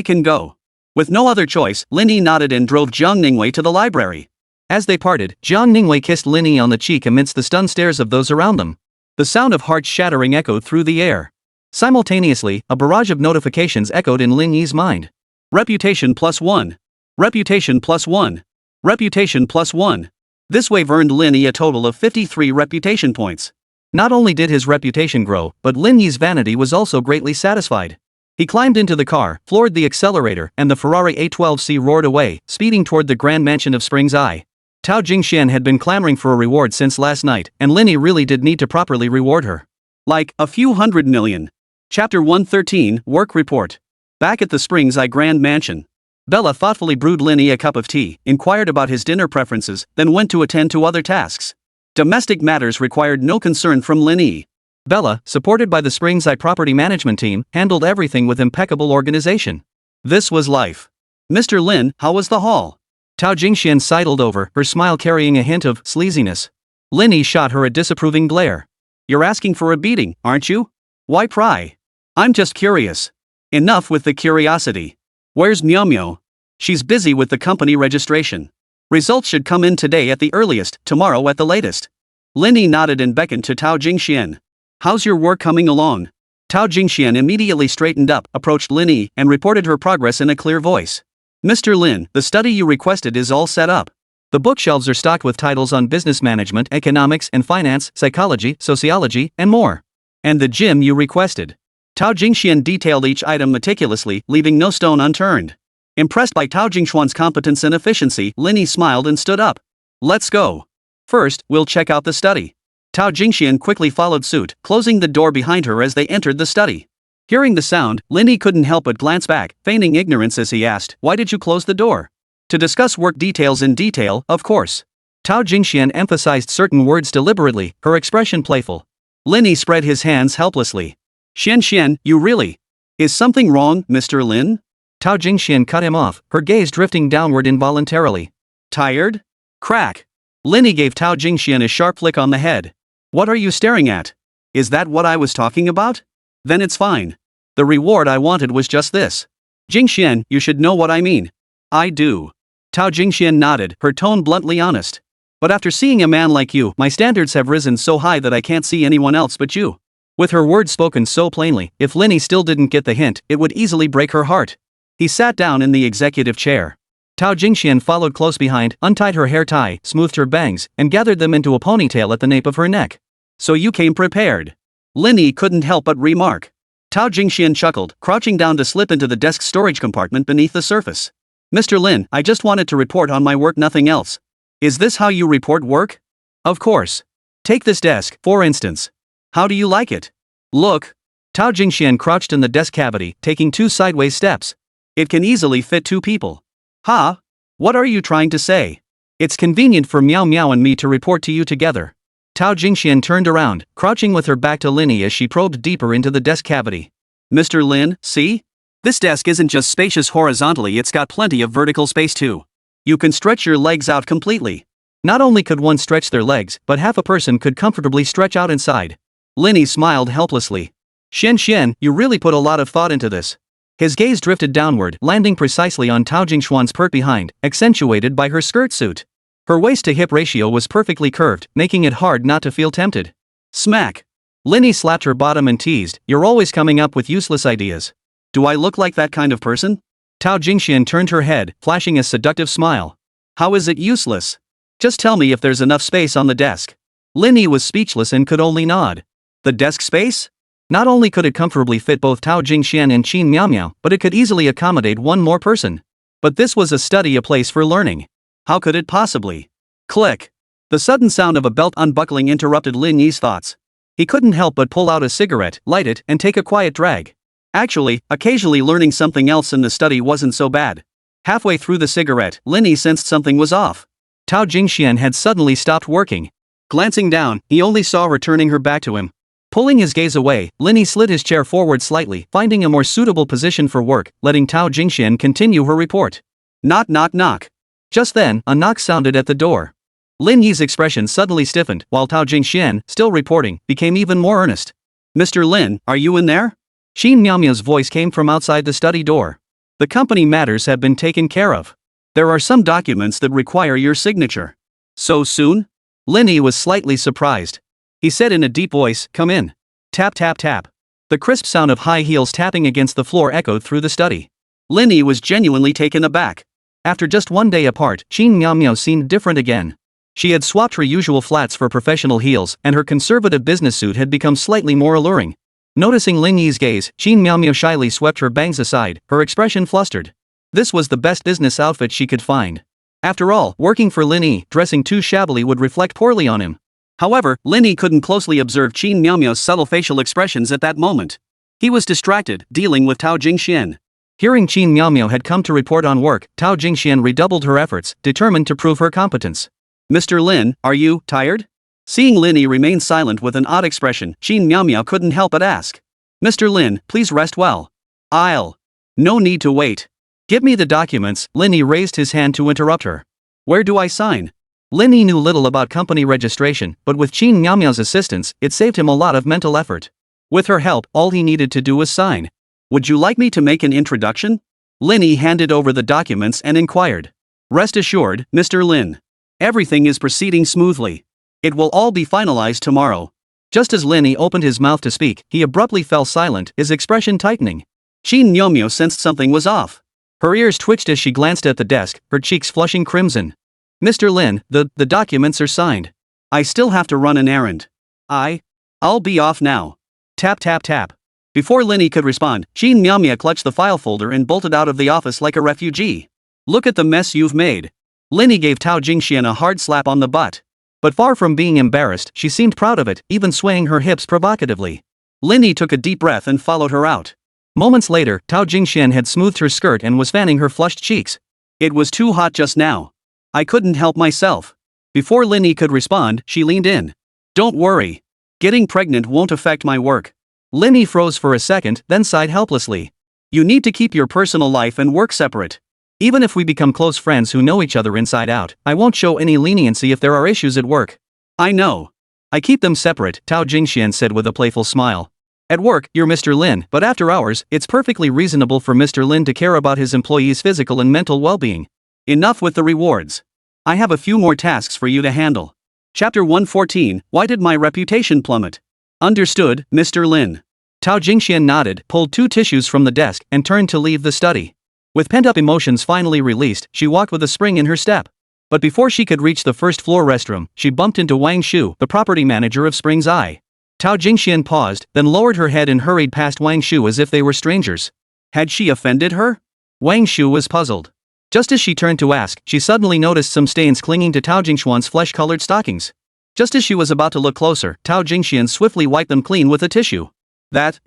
can go. With no other choice, Lin Yi nodded and drove Zhang Ningwei to the library. As they parted, Zhang Ningwei kissed Lin Yi on the cheek amidst the stunned stares of those around them. The sound of hearts shattering echoed through the air. Simultaneously, a barrage of notifications echoed in Lin Yi's mind. Reputation +1. Reputation +1. Reputation +1. This wave earned Lin Yi a total of 53 reputation points. Not only did his reputation grow, but Lin Yi's vanity was also greatly satisfied. He climbed into the car, floored the accelerator, and the Ferrari A12C roared away, speeding toward the grand mansion of Spring's Eye. Tao Jingxian had been clamoring for a reward since last night, and Lin Yi really did need to properly reward her. Like, a few 100 million. Chapter 113, Work Report. Back at the Springs I Grand Mansion. Bella thoughtfully brewed Lin Yi a cup of tea, inquired about his dinner preferences, then went to attend to other tasks. Domestic matters required no concern from Lin Yi. Bella, supported by the Springs Eye property management team, handled everything with impeccable organization. This was life. Mr. Lin, how was the haul? Tao Jingxian sidled over, her smile carrying a hint of sleaziness. Lin Yi shot her a disapproving glare. You're asking for a beating, aren't you? Why pry? I'm just curious. Enough with the curiosity. Where's Miao Miao? She's busy with the company registration. Results should come in today at the earliest, tomorrow at the latest. Lin Yi nodded and beckoned to Tao Jingxian. How's your work coming along? Tao Jingxian immediately straightened up, approached Lin Yi, and reported her progress in a clear voice. Mr. Lin, the study you requested is all set up. The bookshelves are stocked with titles on business management, economics and finance, psychology, sociology, and more. And the gym you requested. Tao Jingxian detailed each item meticulously, leaving no stone unturned. Impressed by Tao Jingxuan's competence and efficiency, Lin Yi smiled and stood up. Let's go. First, we'll check out the study. Tao Jingxian quickly followed suit, closing the door behind her as they entered the study. Hearing the sound, Lin Yi couldn't help but glance back, feigning ignorance as he asked, "Why did you close the door?" "To discuss work details in detail, of course." Tao Jingxian emphasized certain words deliberately, her expression playful. Lin Yi spread his hands helplessly. Xian, you really? Is something wrong, Mr. Lin? Tao Jingxian cut him off, her gaze drifting downward involuntarily. Tired? Crack. Lin Yi gave Tao Jingxian a sharp flick on the head. What are you staring at? Is that what I was talking about? Then it's fine. The reward I wanted was just this. Jingxian, you should know what I mean. I do. Tao Jingxian nodded, her tone bluntly honest. But after seeing a man like you, my standards have risen so high that I can't see anyone else but you. With her words spoken so plainly, if Lin Yi still didn't get the hint, it would easily break her heart. He sat down in the executive chair. Tao Jingxian followed close behind, untied her hair tie, smoothed her bangs, and gathered them into a ponytail at the nape of her neck. So you came prepared. Lin Yi couldn't help but remark. Tao Jingxian chuckled, crouching down to slip into the desk storage compartment beneath the surface. Mr. Lin, I just wanted to report on my work, nothing else. Is this how you report work? Of course. Take this desk, for instance. How do you like it? Look. Tao Jingxian crouched in the desk cavity, taking 2 sideways steps. It can easily fit 2 people. Ha? What are you trying to say? It's convenient for Miao Miao and me to report to you together. Tao Jingxian turned around, crouching with her back to Lin Yi as she probed deeper into the desk cavity. Mr. Lin, see? This desk isn't just spacious horizontally, it's got plenty of vertical space too. You can stretch your legs out completely. Not only could one stretch their legs, but half a person could comfortably stretch out inside. Lin Yi smiled helplessly. Xian, you really put a lot of thought into this. His gaze drifted downward, landing precisely on Tao Jingxuan's pert behind, accentuated by her skirt suit. Her waist-to-hip ratio was perfectly curved, making it hard not to feel tempted. Smack. Lin Yi slapped her bottom and teased, "You're always coming up with useless ideas." Do I look like that kind of person? Tao Jingxian turned her head, flashing a seductive smile. How is it useless? Just tell me if there's enough space on the desk. Lin Yi was speechless and could only nod. The desk space? Not only could it comfortably fit both Tao Jingxian and Qin Miao Miao, but it could easily accommodate one more person. But this was a study, a place for learning. How could it possibly? Click. The sudden sound of a belt unbuckling interrupted Lin Yi's thoughts. He couldn't help but pull out a cigarette, light it, and take a quiet drag. Actually, occasionally learning something else in the study wasn't so bad. Halfway through the cigarette, Lin Yi sensed something was off. Tao Jingxian had suddenly stopped working. Glancing down, he only saw her turning her back to him. Pulling his gaze away, Lin Yi slid his chair forward slightly, finding a more suitable position for work, letting Tao Jingxian continue her report. Knock knock knock. Just then, a knock sounded at the door. Lin Yi's expression suddenly stiffened, while Tao Jingxian, still reporting, became even more earnest. Mr. Lin, are you in there? Qin Miao Miao's voice came from outside the study door. The company matters have been taken care of. There are some documents that require your signature. So soon? Lin Yi was slightly surprised. He said in a deep voice, "Come in." Tap tap tap. The crisp sound of high heels tapping against the floor echoed through the study. Lin Yi was genuinely taken aback. After just 1 day apart, Qin Miao Miao seemed different again. She had swapped her usual flats for professional heels, and her conservative business suit had become slightly more alluring. Noticing Lin Yi's gaze, Qin Miao Miao shyly swept her bangs aside, her expression flustered. This was the best business outfit she could find. After all, working for Lin Yi, dressing too shabbily would reflect poorly on him. However, Lin Yi couldn't closely observe Qin Miao Miao's subtle facial expressions at that moment. He was distracted, dealing with Tao Jingxian. Hearing Qin Miaomiao had come to report on work, Tao Jingxian redoubled her efforts, determined to prove her competence. Mr. Lin, are you tired? Seeing Lin Yi remain silent with an odd expression, Qin Miaomiao couldn't help but ask. Mr. Lin, please rest well. No need to wait. Give me the documents. Lin Yi raised his hand to interrupt her. Where do I sign? Lin Yi knew little about company registration, but with Qin Miaomiao's assistance, it saved him a lot of mental effort. With her help, all he needed to do was sign. Would you like me to make an introduction? Lin Yi handed over the documents and inquired. Rest assured, Mr. Lin. Everything is proceeding smoothly. It will all be finalized tomorrow. Just as Lin Yi opened his mouth to speak, he abruptly fell silent, his expression tightening. Qin Miaomiao sensed something was off. Her ears twitched as she glanced at the desk, her cheeks flushing crimson. Mr. Lin, the documents are signed. I still have to run an errand. I'll be off now. Tap tap tap. Before Lin Yi could respond, Qin Miaomiao clutched the file folder and bolted out of the office like a refugee. Look at the mess you've made. Lin Yi gave Tao Jingxian a hard slap on the butt. But far from being embarrassed, she seemed proud of it, even swaying her hips provocatively. Lin Yi took a deep breath and followed her out. Moments later, Tao Jingxian had smoothed her skirt and was fanning her flushed cheeks. It was too hot just now. I couldn't help myself. Before Lin Yi could respond, she leaned in. Don't worry. Getting pregnant won't affect my work. Lin Yi froze for a second, then sighed helplessly. You need to keep your personal life and work separate. Even if we become close friends who know each other inside out, I won't show any leniency if there are issues at work. I know. I keep them separate, Tao Jingxian said with a playful smile. At work, you're Mr. Lin, but after hours, it's perfectly reasonable for Mr. Lin to care about his employees' physical and mental well-being. Enough with the rewards. I have a few more tasks for you to handle. Chapter 114, Why did my reputation plummet? Understood, Mr. Lin. Tao Jingxian nodded, pulled 2 tissues from the desk, and turned to leave the study. With pent-up emotions finally released, she walked with a spring in her step. But before she could reach the first-floor restroom, she bumped into Wang Shu, the property manager of Spring's Eye. Tao Jingxian paused, then lowered her head and hurried past Wang Shu as if they were strangers. Had she offended her? Wang Shu was puzzled. Just as she turned to ask, she suddenly noticed some stains clinging to Tao Jingxian's flesh-colored stockings. Just as she was about to look closer, Tao Jingxian swiftly wiped them clean with a tissue. That?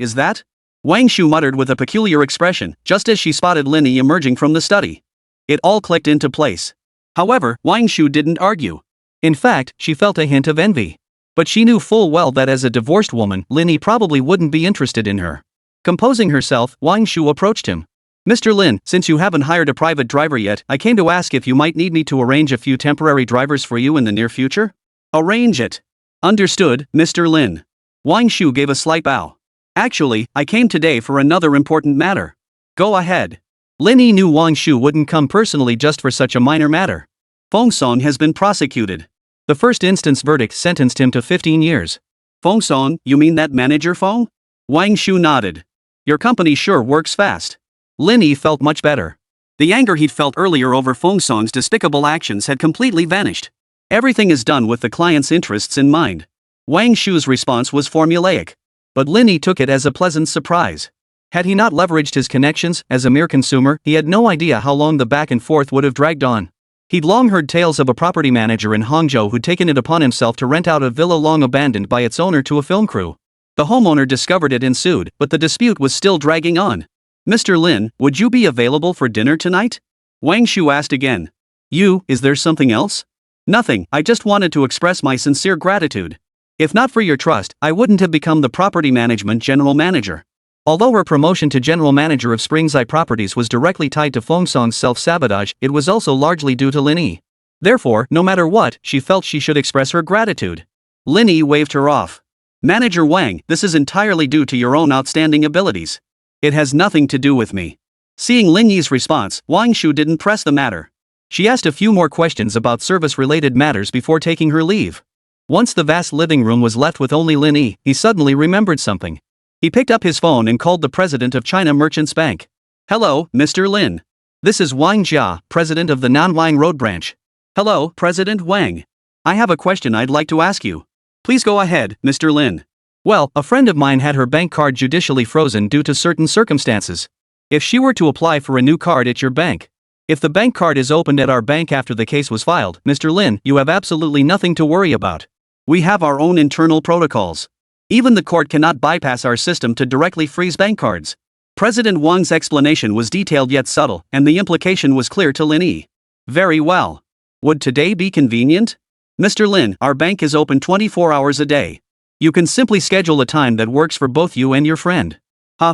Wang Shu muttered with a peculiar expression, just as she spotted Lin Yi emerging from the study. It all clicked into place. However, Wang Shu didn't argue. In fact, she felt a hint of envy. But she knew full well that as a divorced woman, Lin Yi probably wouldn't be interested in her. Composing herself, Wang Shu approached him. Mr. Lin, since you haven't hired a private driver yet, I came to ask if you might need me to arrange a few temporary drivers for you in the near future? Arrange it. Understood, Mr. Lin. Wang Shu gave a slight bow. Actually, I came today for another important matter. Go ahead. Lin Yi knew Wang Shu wouldn't come personally just for such a minor matter. Feng Song has been prosecuted. The first instance verdict sentenced him to 15 years. Feng Song, you mean that manager Feng? Wang Shu nodded. Your company sure works fast. Lin Yi felt much better. The anger he'd felt earlier over Feng Song's despicable actions had completely vanished. Everything is done with the client's interests in mind. Wang Shu's response was formulaic. But Lin Yi took it as a pleasant surprise. Had he not leveraged his connections, as a mere consumer, he had no idea how long the back and forth would have dragged on. He'd long heard tales of a property manager in Hangzhou who'd taken it upon himself to rent out a villa long abandoned by its owner to a film crew. The homeowner discovered it and sued, but the dispute was still dragging on. Mr. Lin, would you be available for dinner tonight? Wang Shu asked again. Is there something else? Nothing, I just wanted to express my sincere gratitude. If not for your trust, I wouldn't have become the property management general manager. Although her promotion to general manager of Spring's Eye Properties was directly tied to Feng Song's self-sabotage, it was also largely due to Lin Yi. Therefore, no matter what, she felt she should express her gratitude. Lin Yi waved her off. Manager Wang, this is entirely due to your own outstanding abilities. It has nothing to do with me. Seeing Lin Yi's response, Wang Shu didn't press the matter. She asked a few more questions about service-related matters before taking her leave. Once the vast living room was left with only Lin Yi, he suddenly remembered something. He picked up his phone and called the president of China Merchants Bank. Hello, Mr. Lin. This is Wang Jia, president of the Nanwang Road branch. Hello, President Wang. I have a question I'd like to ask you. Please go ahead, Mr. Lin. Well, a friend of mine had her bank card judicially frozen due to certain circumstances. If she were to apply for a new card at your bank, if the bank card is opened at our bank after the case was filed, Mr. Lin, you have absolutely nothing to worry about. We have our own internal protocols. Even the court cannot bypass our system to directly freeze bank cards. President Wang's explanation was detailed yet subtle, and the implication was clear to Lin Yi. Very well. Would today be convenient? Mr. Lin, our bank is open 24 hours a day. You can simply schedule a time that works for both you and your friend.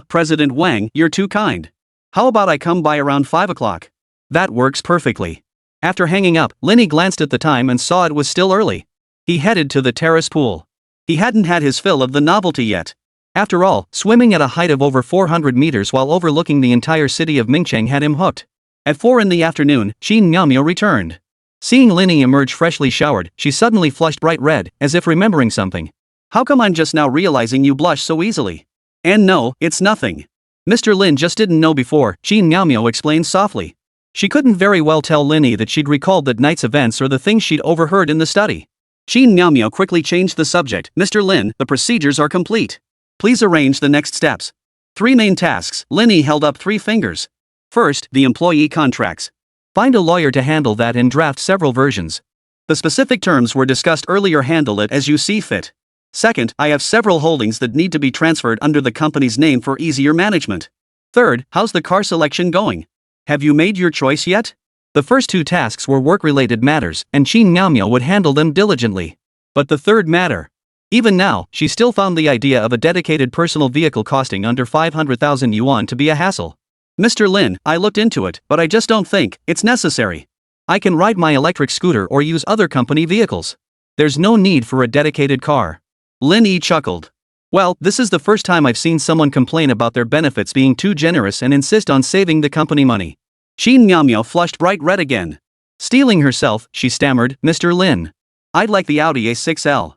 President Wang, you're too kind. How about I come by around 5 o'clock? That works perfectly. After hanging up, Lin Yi glanced at the time and saw it was still early. He headed to the terrace pool. He hadn't had his fill of the novelty yet. After all, swimming at a height of over 400 meters while overlooking the entire city of Mingcheng had him hooked. At 4 in the afternoon, Qin Miaomio returned. Seeing Lin Yi emerge freshly showered, she suddenly flushed bright red, as if remembering something. How come I'm just now realizing you blush so easily? And no, it's nothing. Mr. Lin just didn't know before, Qin Miaomio explained softly. She couldn't very well tell Lin Yi that she'd recalled that night's events or the things she'd overheard in the study. Qin Miaomio quickly changed the subject. Mr. Lin, the procedures are complete. Please arrange the next steps. 3 main tasks. Lin Yi held up 3 fingers. First, the employee contracts. Find a lawyer to handle that and draft several versions. The specific terms were discussed earlier. Handle it as you see fit. Second, I have several holdings that need to be transferred under the company's name for easier management. Third, how's the car selection going? Have you made your choice yet? The first 2 tasks were work-related matters, and Qin Miaomio would handle them diligently. But the third matter. Even now, she still found the idea of a dedicated personal vehicle costing under 500,000 yuan to be a hassle. Mr. Lin, I looked into it, but I just don't think it's necessary. I can ride my electric scooter or use other company vehicles. There's no need for a dedicated car. Lin Yi chuckled. Well, this is the first time I've seen someone complain about their benefits being too generous and insist on saving the company money. Qin Miaomio flushed bright red again. Steeling herself, she stammered, Mr. Lin. I'd like the Audi A6L.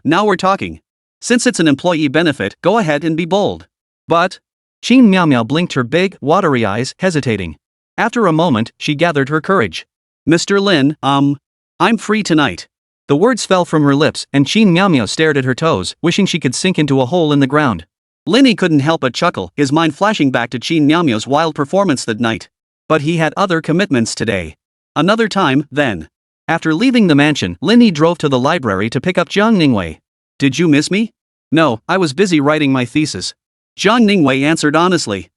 Now we're talking. Since it's an employee benefit, go ahead and be bold. But... Qin Miaomio blinked her big, watery eyes, hesitating. After a moment, she gathered her courage. Mr. Lin, I'm free tonight. The words fell from her lips, and Qin Miaomio stared at her toes, wishing she could sink into a hole in the ground. Lin Yi couldn't help but chuckle, his mind flashing back to Qin Miaomio's wild performance that night. But he had other commitments today. Another time, then. After leaving the mansion, Lin Yi drove to the library to pick up Zhang Ningwei. Did you miss me? No, I was busy writing my thesis. Zhang Ningwei answered honestly.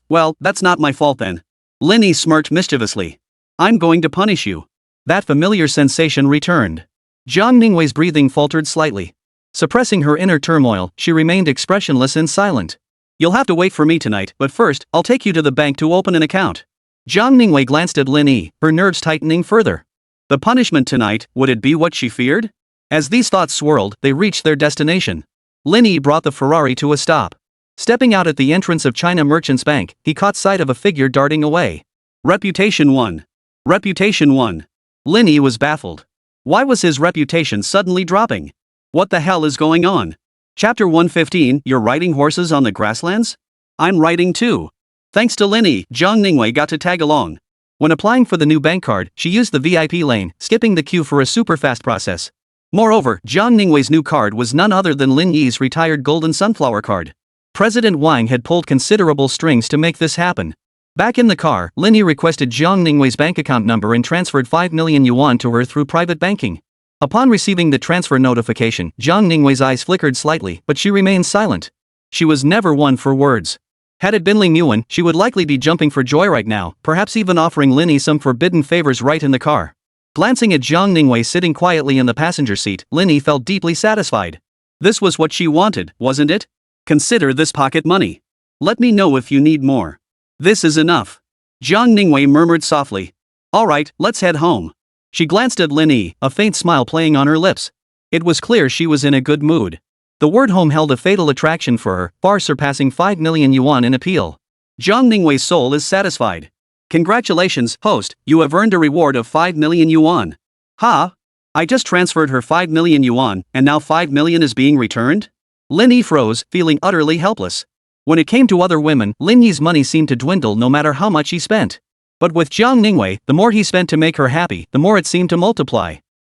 Well, that's not my fault then. Lin Yi smirked mischievously. I'm going to punish you. That familiar sensation returned. Zhang Ningwei's breathing faltered slightly. Suppressing her inner turmoil, she remained expressionless and silent. You'll have to wait for me tonight, but first, I'll take you to the bank to open an account. Zhang Ningwei glanced at Lin Yi, her nerves tightening further. The punishment tonight, would it be what she feared? As these thoughts swirled, they reached their destination. Lin Yi brought the Ferrari to a stop. Stepping out at the entrance of China Merchants Bank, he caught sight of a figure darting away. Reputation 1. Reputation 1. Lin Yi was baffled. Why was his reputation suddenly dropping? What the hell is going on? Chapter 115, You're riding horses on the grasslands? I'm riding too. Thanks to Lin Yi, Zhang Ningwei got to tag along. When applying for the new bank card, she used the VIP lane, skipping the queue for a super-fast process. Moreover, Zhang Ningwei's new card was none other than Lin Yi's retired golden sunflower card. President Wang had pulled considerable strings to make this happen. Back in the car, Lin Yi requested Zhang Ningwei's bank account number and transferred 5 million yuan to her through private banking. Upon receiving the transfer notification, Zhang Ningwei's eyes flickered slightly, but she remained silent. She was never one for words. Had it been Ling Yuan, she would likely be jumping for joy right now, perhaps even offering Lin Yi some forbidden favors right in the car. Glancing at Zhang Ningwei sitting quietly in the passenger seat, Lin Yi felt deeply satisfied. This was what she wanted, wasn't it? Consider this pocket money. Let me know if you need more. This is enough. Zhang Ningwei murmured softly. Alright, let's head home. She glanced at Lin Yi, a faint smile playing on her lips. It was clear she was in a good mood. The word home held a fatal attraction for her, far surpassing 5 million yuan in appeal. Zhang Ningwei's soul is satisfied. Congratulations, host, you have earned a reward of 5 million yuan. I just transferred her 5 million yuan, and now 5 million is being returned? Lin Yi froze, feeling utterly helpless. When it came to other women, Lin Yi's money seemed to dwindle no matter how much he spent. But with Zhang Ningwei, the more he spent to make her happy, the more it seemed to multiply.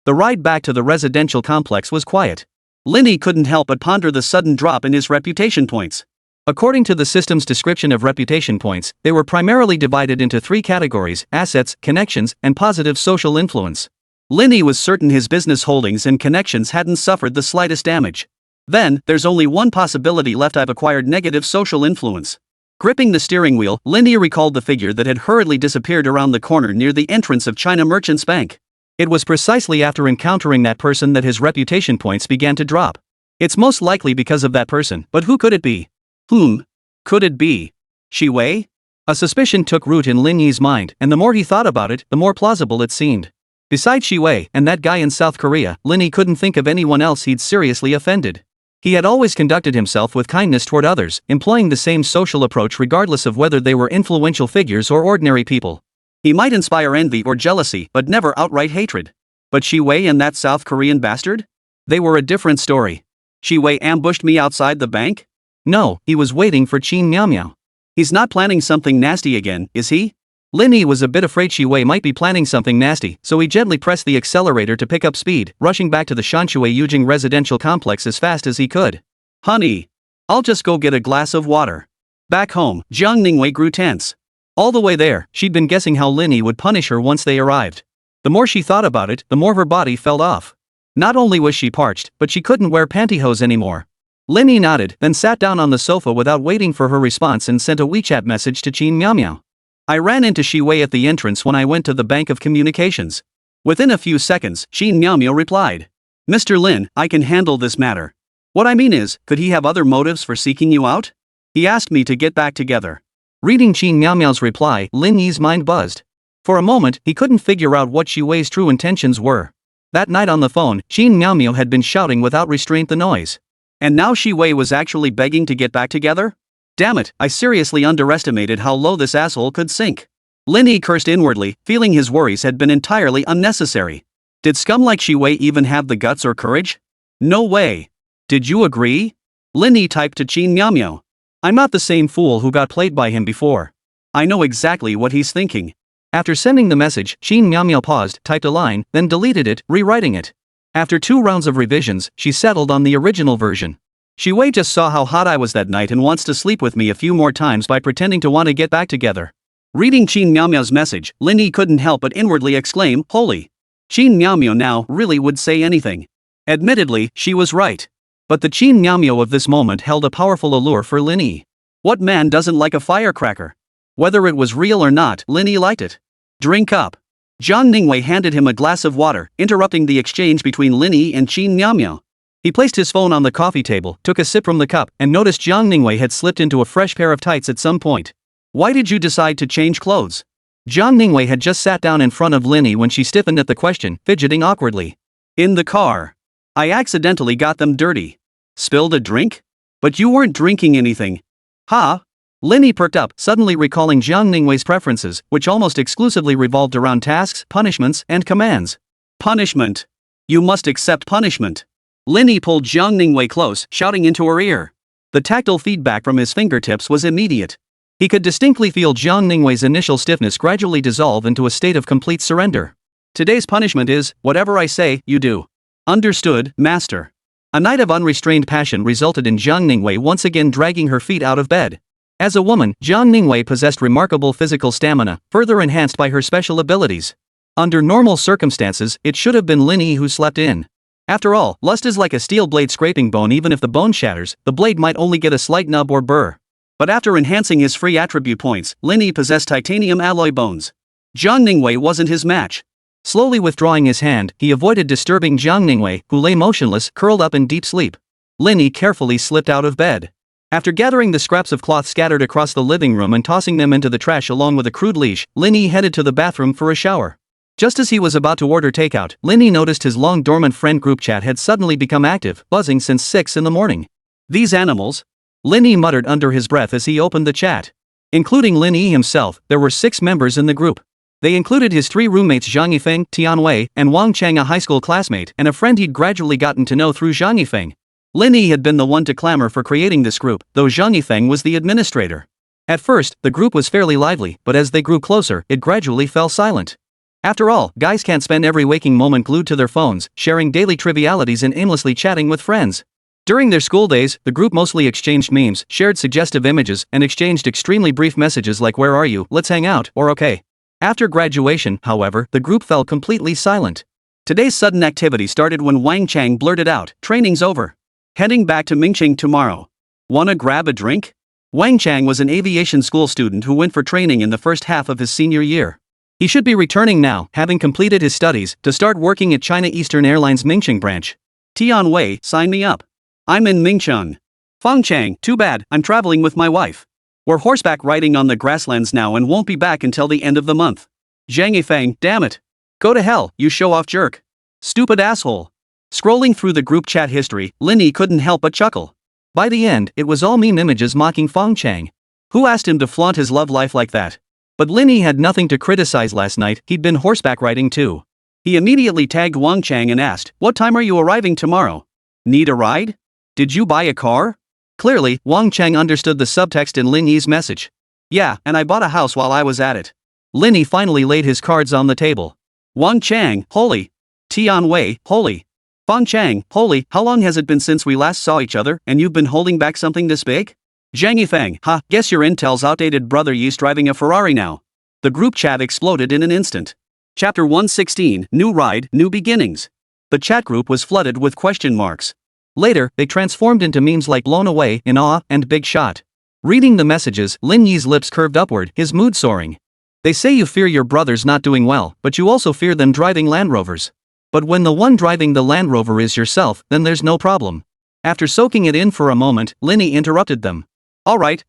The ride back to the residential complex was quiet. Lin Yi couldn't help but ponder the sudden drop in his reputation points. According to the system's description of reputation points, they were primarily divided into 3 categories: assets, connections, and positive social influence. Lin Yi was certain his business holdings and connections hadn't suffered the slightest damage. Then, there's only one possibility left: I've acquired negative social influence. Gripping the steering wheel, Lin Yi recalled the figure that had hurriedly disappeared around the corner near the entrance of China Merchants Bank. It was precisely after encountering that person that his reputation points began to drop. It's most likely because of that person, but who could it be? Whom could it be? Shi Wei? A suspicion took root in Lin Yi's mind, and the more he thought about it, the more plausible it seemed. Besides Shi Wei and that guy in South Korea, Lin Yi couldn't think of anyone else he'd seriously offended. He had always conducted himself with kindness toward others, employing the same social approach regardless of whether they were influential figures or ordinary people. He might inspire envy or jealousy, but never outright hatred. But Shi Wei and that South Korean bastard? They were a different story. Shi Wei ambushed me outside the bank? No, he was waiting for Qin Miao Miao. He's not planning something nasty again, is he? Lin Yi was a bit afraid Shi Wei might be planning something nasty, so he gently pressed the accelerator to pick up speed, rushing back to the Shanshui Yujing residential complex as fast as he could. Honey, I'll just go get a glass of water. Back home, Zhang Ningwei grew tense. All the way there, she'd been guessing how Lin Yi would punish her once they arrived. The more she thought about it, the more her body fell off. Not only was she parched, but she couldn't wear pantyhose anymore. Lin Yi nodded, then sat down on the sofa without waiting for her response and sent a WeChat message to Qin Miao Miao. I ran into Shi Wei at the entrance when I went to the Bank of Communications. Within a few seconds, Qin Miao Miao replied. Mr. Lin, I can handle this matter. What I mean is, could he have other motives for seeking you out? He asked me to get back together. Reading Qin Miao Miao's reply, Lin Yi's mind buzzed. For a moment, he couldn't figure out what Shi Wei's true intentions were. That night on the phone, Qin Miao Miao had been shouting without restraint the noise. And now Shi Wei was actually begging to get back together? Damn it, I seriously underestimated how low this asshole could sink. Lin Yi cursed inwardly, feeling his worries had been entirely unnecessary. Did scum like Shi Wei even have the guts or courage? No way. Did you agree? Lin Yi typed to Qin Miao Miao. I'm not the same fool who got played by him before. I know exactly what he's thinking. After sending the message, Qin Miao Miao paused, typed a line, then deleted it, rewriting it. After 2 rounds of revisions, she settled on the original version. Shi Wei just saw how hot I was that night and wants to sleep with me a few more times by pretending to want to get back together. Reading Qin Miao Miao's message, Lin Yi couldn't help but inwardly exclaim, holy. Qin Miao Miao now really would say anything. Admittedly, she was right. But the Qin Miao Miao of this moment held a powerful allure for Lin Yi. What man doesn't like a firecracker? Whether it was real or not, Lin Yi liked it. Drink up. Zhang Ningwei handed him a glass of water, interrupting the exchange between Lin Yi and Qin Miao Miao. He placed his phone on the coffee table, took a sip from the cup, and noticed Zhang Ningwei had slipped into a fresh pair of tights at some point. Why did you decide to change clothes? Zhang Ningwei had just sat down in front of Lin Yi when she stiffened at the question, fidgeting awkwardly. In the car. I accidentally got them dirty. Spilled a drink? But you weren't drinking anything. Huh? Lin Yi perked up, suddenly recalling Zhang Ningwei's preferences, which almost exclusively revolved around tasks, punishments, and commands. Punishment. You must accept punishment. Lin Yi pulled Zhang Ningwei close, shouting into her ear. The tactile feedback from his fingertips was immediate. He could distinctly feel Zhang Ningwei's initial stiffness gradually dissolve into a state of complete surrender. Today's punishment is, whatever I say, you do. Understood, master. A night of unrestrained passion resulted in Zhang Ningwei once again dragging her feet out of bed. As a woman, Zhang Ningwei possessed remarkable physical stamina, further enhanced by her special abilities. Under normal circumstances, it should have been Lin Yi who slept in. After all, lust is like a steel blade scraping bone. Even if the bone shatters, the blade might only get a slight nub or burr. But after enhancing his free attribute points, Lin Yi possessed titanium alloy bones. Zhang Ningwei wasn't his match. Slowly withdrawing his hand, he avoided disturbing Zhang Ningwei, who lay motionless, curled up in deep sleep. Lin Yi carefully slipped out of bed. After gathering the scraps of cloth scattered across the living room and tossing them into the trash along with a crude leash, Lin Yi headed to the bathroom for a shower. Just as he was about to order takeout, Lin Yi noticed his long-dormant friend group chat had suddenly become active, buzzing since 6 in the morning. These animals? Lin Yi muttered under his breath as he opened the chat. Including Lin Yi himself, there were 6 members in the group. They included his 3 roommates Zhang Yifeng, Tian Wei, and Wang Chang, a high school classmate, and a friend he'd gradually gotten to know through Zhang Yifeng. Lin Yi had been the one to clamor for creating this group, though Zhang Yifeng was the administrator. At first, the group was fairly lively, but as they grew closer, it gradually fell silent. After all, guys can't spend every waking moment glued to their phones, sharing daily trivialities and aimlessly chatting with friends. During their school days, the group mostly exchanged memes, shared suggestive images, and exchanged extremely brief messages like "Where are you?" "Let's hang out," or "Okay." After graduation, however, the group fell completely silent. Today's sudden activity started when Wang Chang blurted out, "Training's over. Heading back to Mingqing tomorrow. Wanna grab a drink?" Wang Chang was an aviation school student who went for training in the first half of his senior year. He should be returning now, having completed his studies, to start working at China Eastern Airlines Mingcheng branch. Tian Wei, sign me up. I'm in Mingcheng. Feng Chang, too bad, I'm traveling with my wife. We're horseback riding on the grasslands now and won't be back until the end of the month. Zhang Yifeng, damn it. Go to hell, you show-off jerk. Stupid asshole. Scrolling through the group chat history, Lin Yi couldn't help but chuckle. By the end, it was all meme images mocking Feng Chang. Who asked him to flaunt his love life like that? But Lin Yi had nothing to criticize last night, he'd been horseback riding too. He immediately tagged Wang Chang and asked, what time are you arriving tomorrow? Need a ride? Did you buy a car? Clearly, Wang Chang understood the subtext in Lin Yi's message. Yeah, and I bought a house while I was at it. Lin Yi finally laid his cards on the table. Wang Chang, holy. Tian Wei, holy. Feng Chang, holy, how long has it been since we last saw each other, and you've been holding back something this big? Zhang Yifeng, ha, guess your intel's outdated, brother. Yi's driving a Ferrari now. The group chat exploded in an instant. Chapter 116, New Ride, New Beginnings. The chat group was flooded with question marks. Later, they transformed into memes like blown away, in awe, and big shot. Reading the messages, Lin Yi's lips curved upward, his mood soaring. They say you fear your brothers not doing well, but you also fear them driving Land Rovers. But when the one driving the Land Rover is yourself, then there's no problem. After soaking it in for a moment, Lin Yi interrupted them. Alright.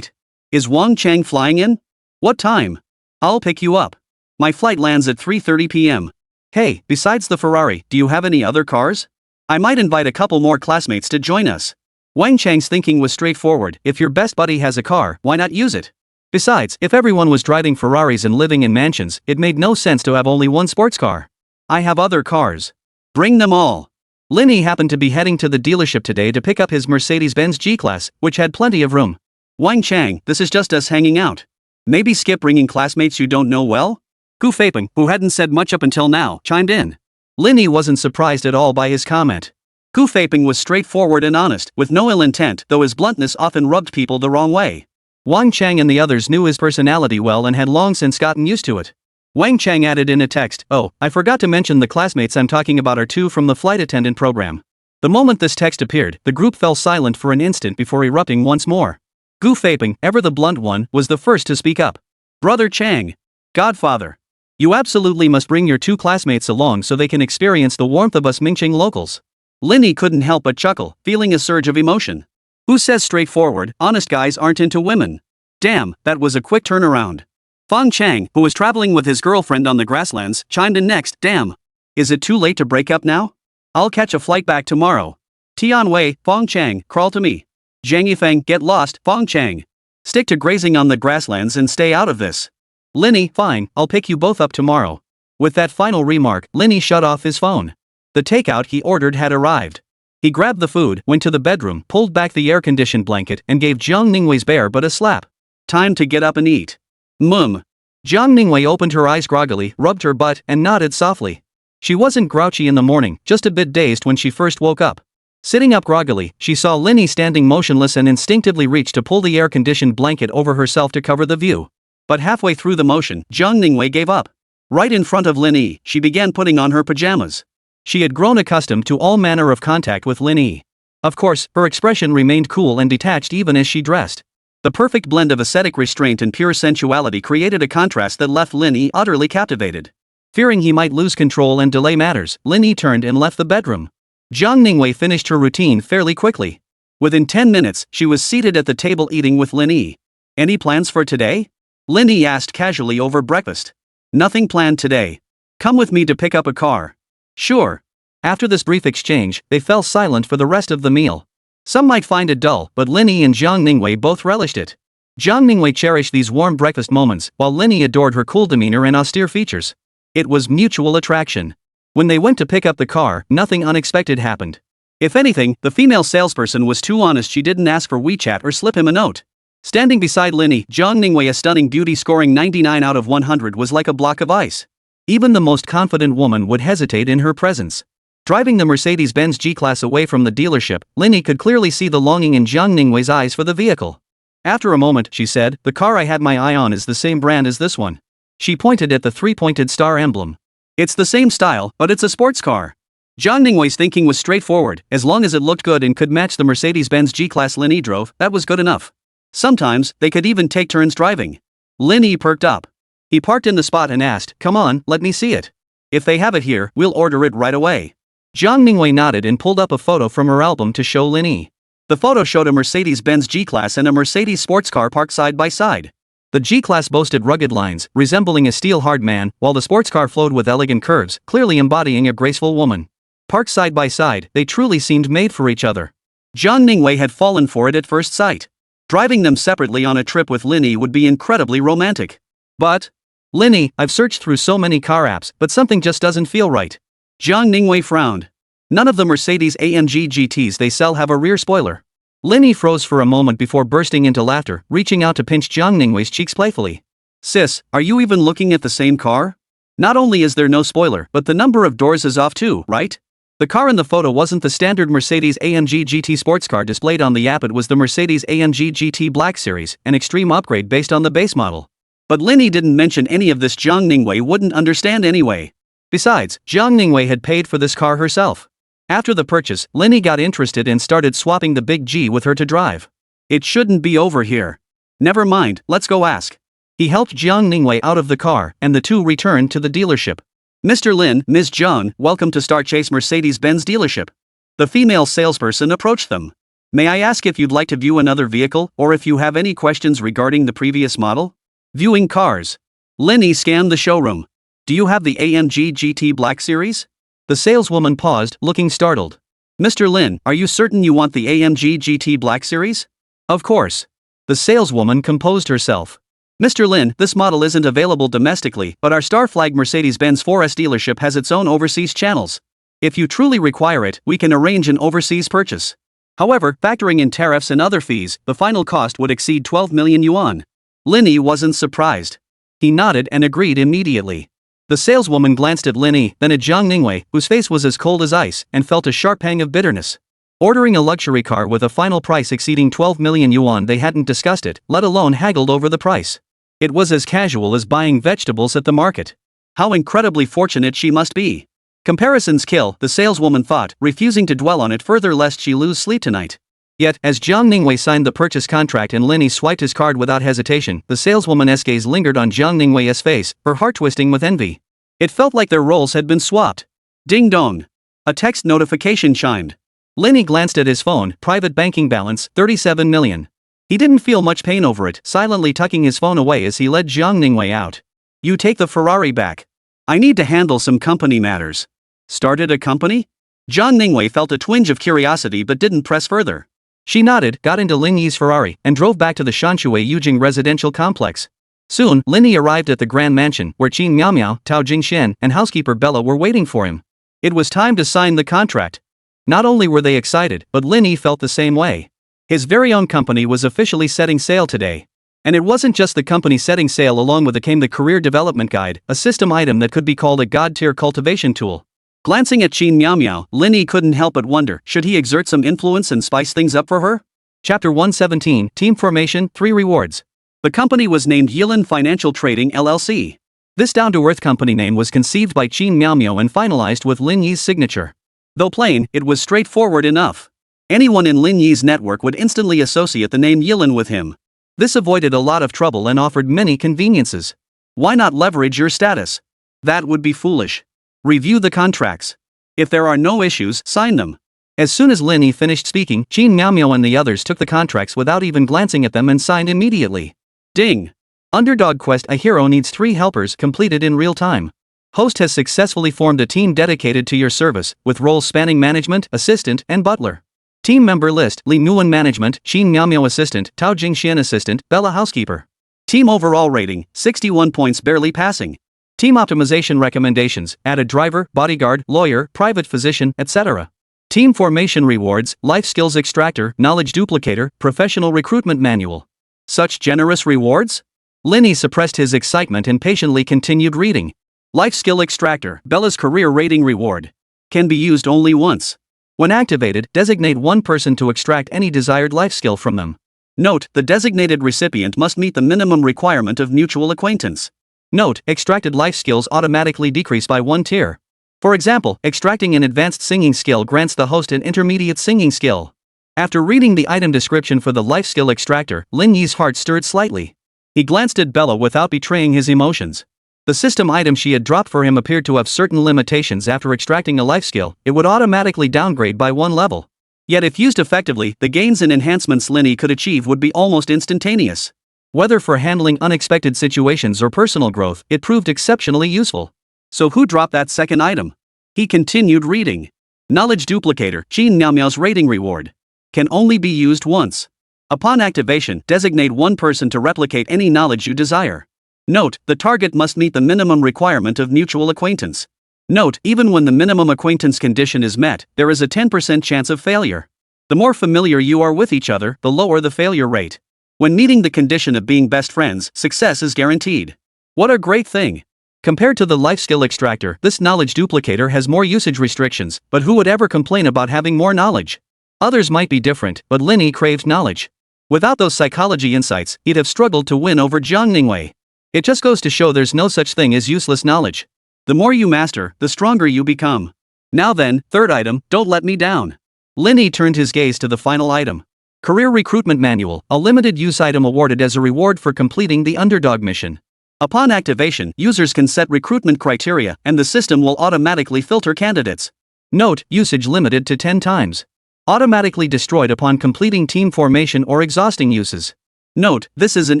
Is Wang Chang flying in? What time? I'll pick you up. My flight lands at 3:30 p.m. Hey, besides the Ferrari, do you have any other cars? I might invite a couple more classmates to join us. Wang Chang's thinking was straightforward, if your best buddy has a car, why not use it? Besides, if everyone was driving Ferraris and living in mansions, it made no sense to have only one sports car. I have other cars. Bring them all. Lin Yi happened to be heading to the dealership today to pick up his Mercedes-Benz G-Class, which had plenty of room. Wang Chang, this is just us hanging out. Maybe skip bringing classmates you don't know well? Gu Feipeng, who hadn't said much up until now, chimed in. Lin Yi wasn't surprised at all by his comment. Gu Feipeng was straightforward and honest, with no ill intent, though his bluntness often rubbed people the wrong way. Wang Chang and the others knew his personality well and had long since gotten used to it. Wang Chang added in a text, oh, I forgot to mention the classmates I'm talking about are two from the flight attendant program. The moment this text appeared, the group fell silent for an instant before erupting once more. Gu Feipeng, ever the blunt one, was the first to speak up. Brother Chang. Godfather. You absolutely must bring your two classmates along so they can experience the warmth of us Mingcheng locals. Lin Yi couldn't help but chuckle, feeling a surge of emotion. Who says straightforward, honest guys aren't into women? Damn, that was a quick turnaround. Feng Chang, who was traveling with his girlfriend on the grasslands, chimed in next, damn. Is it too late to break up now? I'll catch a flight back tomorrow. Tian Wei, Feng Chang, crawl to me. Zhang Yifeng, get lost, Feng Chang. Stick to grazing on the grasslands and stay out of this. Lin Yi, fine, I'll pick you both up tomorrow. With that final remark, Lin Yi shut off his phone. The takeout he ordered had arrived. He grabbed the food, went to the bedroom, pulled back the air-conditioned blanket, and gave Zhang Ningwei's bare butt a slap. Time to get up and eat. Zhang Ningwei opened her eyes groggily, rubbed her butt, and nodded softly. She wasn't grouchy in the morning, just a bit dazed when she first woke up. Sitting up groggily, she saw Lin Yi standing motionless and instinctively reached to pull the air-conditioned blanket over herself to cover the view. But halfway through the motion, Zhang Ningwei gave up. Right in front of Lin Yi, she began putting on her pajamas. She had grown accustomed to all manner of contact with Lin Yi. Of course, her expression remained cool and detached even as she dressed. The perfect blend of ascetic restraint and pure sensuality created a contrast that left Lin Yi utterly captivated. Fearing he might lose control and delay matters, Lin Yi turned and left the bedroom. Zhang Ningwei finished her routine fairly quickly. Within 10 minutes, she was seated at the table eating with Lin Yi. Any plans for today? Lin Yi asked casually over breakfast. Nothing planned today. Come with me to pick up a car. Sure. After this brief exchange, they fell silent for the rest of the meal. Some might find it dull, but Lin Yi and Zhang Ningwei both relished it. Zhang Ningwei cherished these warm breakfast moments, while Lin Yi adored her cool demeanor and austere features. It was mutual attraction. When they went to pick up the car, nothing unexpected happened. If anything, the female salesperson was too honest. She didn't ask for WeChat or slip him a note. Standing beside Lin Yi, Zhang Ningwei, a stunning beauty scoring 99 out of 100, was like a block of ice. Even the most confident woman would hesitate in her presence. Driving the Mercedes-Benz G-Class away from the dealership, Lin Yi could clearly see the longing in Zhang Ningwei's eyes for the vehicle. After a moment, she said, the car I had my eye on is the same brand as this one. She pointed at the three-pointed star emblem. It's the same style, but it's a sports car. Zhang Ningwei's thinking was straightforward. As long as it looked good and could match the Mercedes-Benz G-Class Lin Yi drove, that was good enough. Sometimes, they could even take turns driving. Lin Yi perked up. He parked in the spot and asked, "Come on, let me see it. If they have it here, we'll order it right away." Zhao Liwei nodded and pulled up a photo from her album to show Lin Yi. The photo showed a Mercedes-Benz G-Class and a Mercedes sports car parked side by side. The G-Class boasted rugged lines, resembling a steel-hard man, while the sports car flowed with elegant curves, clearly embodying a graceful woman. Parked side by side, they truly seemed made for each other. Zhao Liwei had fallen for it at first sight. Driving them separately on a trip with Lin Yi would be incredibly romantic. But, Lin Yi, I've searched through so many car apps, but something just doesn't feel right. Zhao Liwei frowned. None of the Mercedes-AMG GTs they sell have a rear spoiler. Lin Yi froze for a moment before bursting into laughter, reaching out to pinch Zhao Liwei's cheeks playfully. "Sis, are you even looking at the same car? Not only is there no spoiler, but the number of doors is off too, right?" The car in the photo wasn't the standard Mercedes-AMG GT sports car displayed on the app, it was the Mercedes-AMG GT Black Series, an extreme upgrade based on the base model. But Lin Yi didn't mention any of this. Zhao Liwei wouldn't understand anyway. Besides, Zhao Liwei had paid for this car herself. After the purchase, Lin Yi got interested and started swapping the big G with her to drive. "It shouldn't be over here. Never mind, let's go ask." He helped Zhao Liwei out of the car, and the two returned to the dealership. "Mr. Lin, Ms. Zhang, welcome to Star Chase Mercedes-Benz dealership." The female salesperson approached them. "May I ask if you'd like to view another vehicle, or if you have any questions regarding the previous model?" Viewing cars. Lin Yi scanned the showroom. "Do you have the AMG GT Black Series?" The saleswoman paused, looking startled. "Mr. Lin, are you certain you want the AMG GT Black Series?" "Of course." The saleswoman composed herself. "Mr. Lin, this model isn't available domestically, but our Star Flag Mercedes-Benz 4S dealership has its own overseas channels. If you truly require it, we can arrange an overseas purchase. However, factoring in tariffs and other fees, the final cost would exceed 12 million yuan. Lin Yi wasn't surprised. He nodded and agreed immediately. The saleswoman glanced at Lin Yi, then at Zhao Liwei, whose face was as cold as ice, and felt a sharp pang of bitterness. Ordering a luxury car with a final price exceeding 12 million yuan, they hadn't discussed it, let alone haggled over the price. It was as casual as buying vegetables at the market. How incredibly fortunate she must be. Comparisons kill, the saleswoman thought, refusing to dwell on it further lest she lose sleep tonight. Yet, as Zhao Liwei signed the purchase contract and Lin Yi swiped his card without hesitation, the saleswoman's gaze lingered on Zhao Liwei's face, her heart twisting with envy. It felt like their roles had been swapped. Ding dong. A text notification chimed. Lin Yi glanced at his phone, private banking balance, 37 million. He didn't feel much pain over it, silently tucking his phone away as he led Zhao Liwei out. "You take the Ferrari back. I need to handle some company matters." Started a company? Zhao Liwei felt a twinge of curiosity but didn't press further. She nodded, got into Lin Yi's Ferrari, and drove back to the Shanshui Yujing residential complex. Soon, Lin Yi arrived at the grand mansion, where Qin Miao Miao, Tao Jingxian, and housekeeper Bella were waiting for him. It was time to sign the contract. Not only were they excited, but Lin Yi felt the same way. His very own company was officially setting sail today. And it wasn't just the company setting sail, along with it came the Career Development Guide, a system item that could be called a god-tier cultivation tool. Glancing at Qin Miao Miao, Lin Yi couldn't help but wonder, should he exert some influence and spice things up for her? Chapter 117, Team Formation, 3 Rewards. The company was named Yilin Financial Trading LLC. This down-to-earth company name was conceived by Qin Miao Miao and finalized with Lin Yi's signature. Though plain, it was straightforward enough. Anyone in Lin Yi's network would instantly associate the name Yilin with him. This avoided a lot of trouble and offered many conveniences. Why not leverage your status? That would be foolish. Review the contracts. If there are no issues, sign them. As soon as Lin Yi finished speaking, Qin Miao Miao and the others took the contracts without even glancing at them and signed immediately. Ding! Underdog Quest: A Hero Needs 3 Helpers completed in real time. Host has successfully formed a team dedicated to your service, with roles spanning management, assistant, and butler. Team member list: Li Nuan Management, Qin Miao Miao Assistant, Tao Jingxian Assistant, Bella Housekeeper. Team overall rating, 61 points, barely passing. Team optimization recommendations: add a driver, bodyguard, lawyer, private physician, etc. Team formation rewards: life skills extractor, knowledge duplicator, professional recruitment manual. Such generous rewards? Lin Yi suppressed his excitement and patiently continued reading. Life skill extractor, Bella's career rating reward. Can be used only once. When activated, designate one person to extract any desired life skill from them. Note: the designated recipient must meet the minimum requirement of mutual acquaintance. Note: extracted life skills automatically decrease by 1 tier. For example, extracting an advanced singing skill grants the host an intermediate singing skill. After reading the item description for the life skill extractor, Lin Yi's heart stirred slightly. He glanced at Bella without betraying his emotions. The system item she had dropped for him appeared to have certain limitations. After extracting a life skill, it would automatically downgrade by one level. Yet if used effectively, the gains and enhancements Lin Yi could achieve would be almost instantaneous. Whether for handling unexpected situations or personal growth, it proved exceptionally useful. So who dropped that second item? He continued reading. Knowledge Duplicator, Qin Miao Miao's rating reward. Can only be used once. Upon activation, designate one person to replicate any knowledge you desire. Note, the target must meet the minimum requirement of mutual acquaintance. Note, even when the minimum acquaintance condition is met, there is a 10% chance of failure. The more familiar you are with each other, the lower the failure rate. When meeting the condition of being best friends, success is guaranteed. What a great thing! Compared to the life skill extractor, this knowledge duplicator has more usage restrictions, but who would ever complain about having more knowledge? Others might be different, but Lin Yi craved knowledge. Without those psychology insights, he'd have struggled to win over Zhang Ningwei. It just goes to show there's no such thing as useless knowledge. The more you master, the stronger you become. Now then, third item, don't let me down. Lin Yi turned his gaze to the final item. Career Recruitment Manual, a limited-use item awarded as a reward for completing the Underdog mission. Upon activation, users can set recruitment criteria, and the system will automatically filter candidates. Note, usage limited to 10 times. Automatically destroyed upon completing team formation or exhausting uses. Note, this is an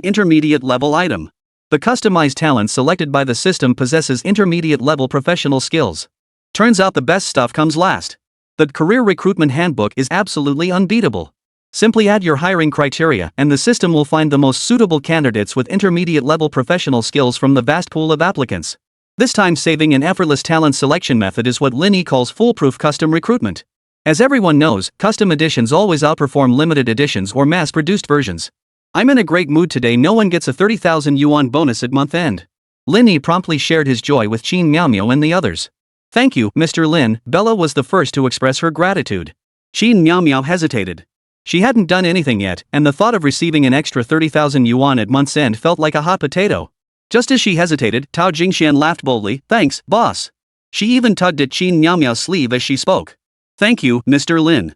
intermediate-level item. The customized talent selected by the system possesses intermediate-level professional skills. Turns out the best stuff comes last. The Career Recruitment Handbook is absolutely unbeatable. Simply add your hiring criteria and the system will find the most suitable candidates with intermediate-level professional skills from the vast pool of applicants. This time-saving and effortless talent selection method is what Lin Yi calls foolproof custom recruitment. As everyone knows, custom editions always outperform limited editions or mass-produced versions. I'm in a great mood today. No one gets a 30,000 yuan bonus at month end. Lin Yi promptly shared his joy with Qin Miao Miao and the others. Thank you, Mr. Lin. Bella was the first to express her gratitude. Qin Miao Miao hesitated. She hadn't done anything yet, and the thought of receiving an extra 30,000 yuan at month's end felt like a hot potato. Just as she hesitated, Tao Jingxian laughed boldly. Thanks, boss. She even tugged at Qin Miao Miao's sleeve as she spoke. Thank you, Mr. Lin.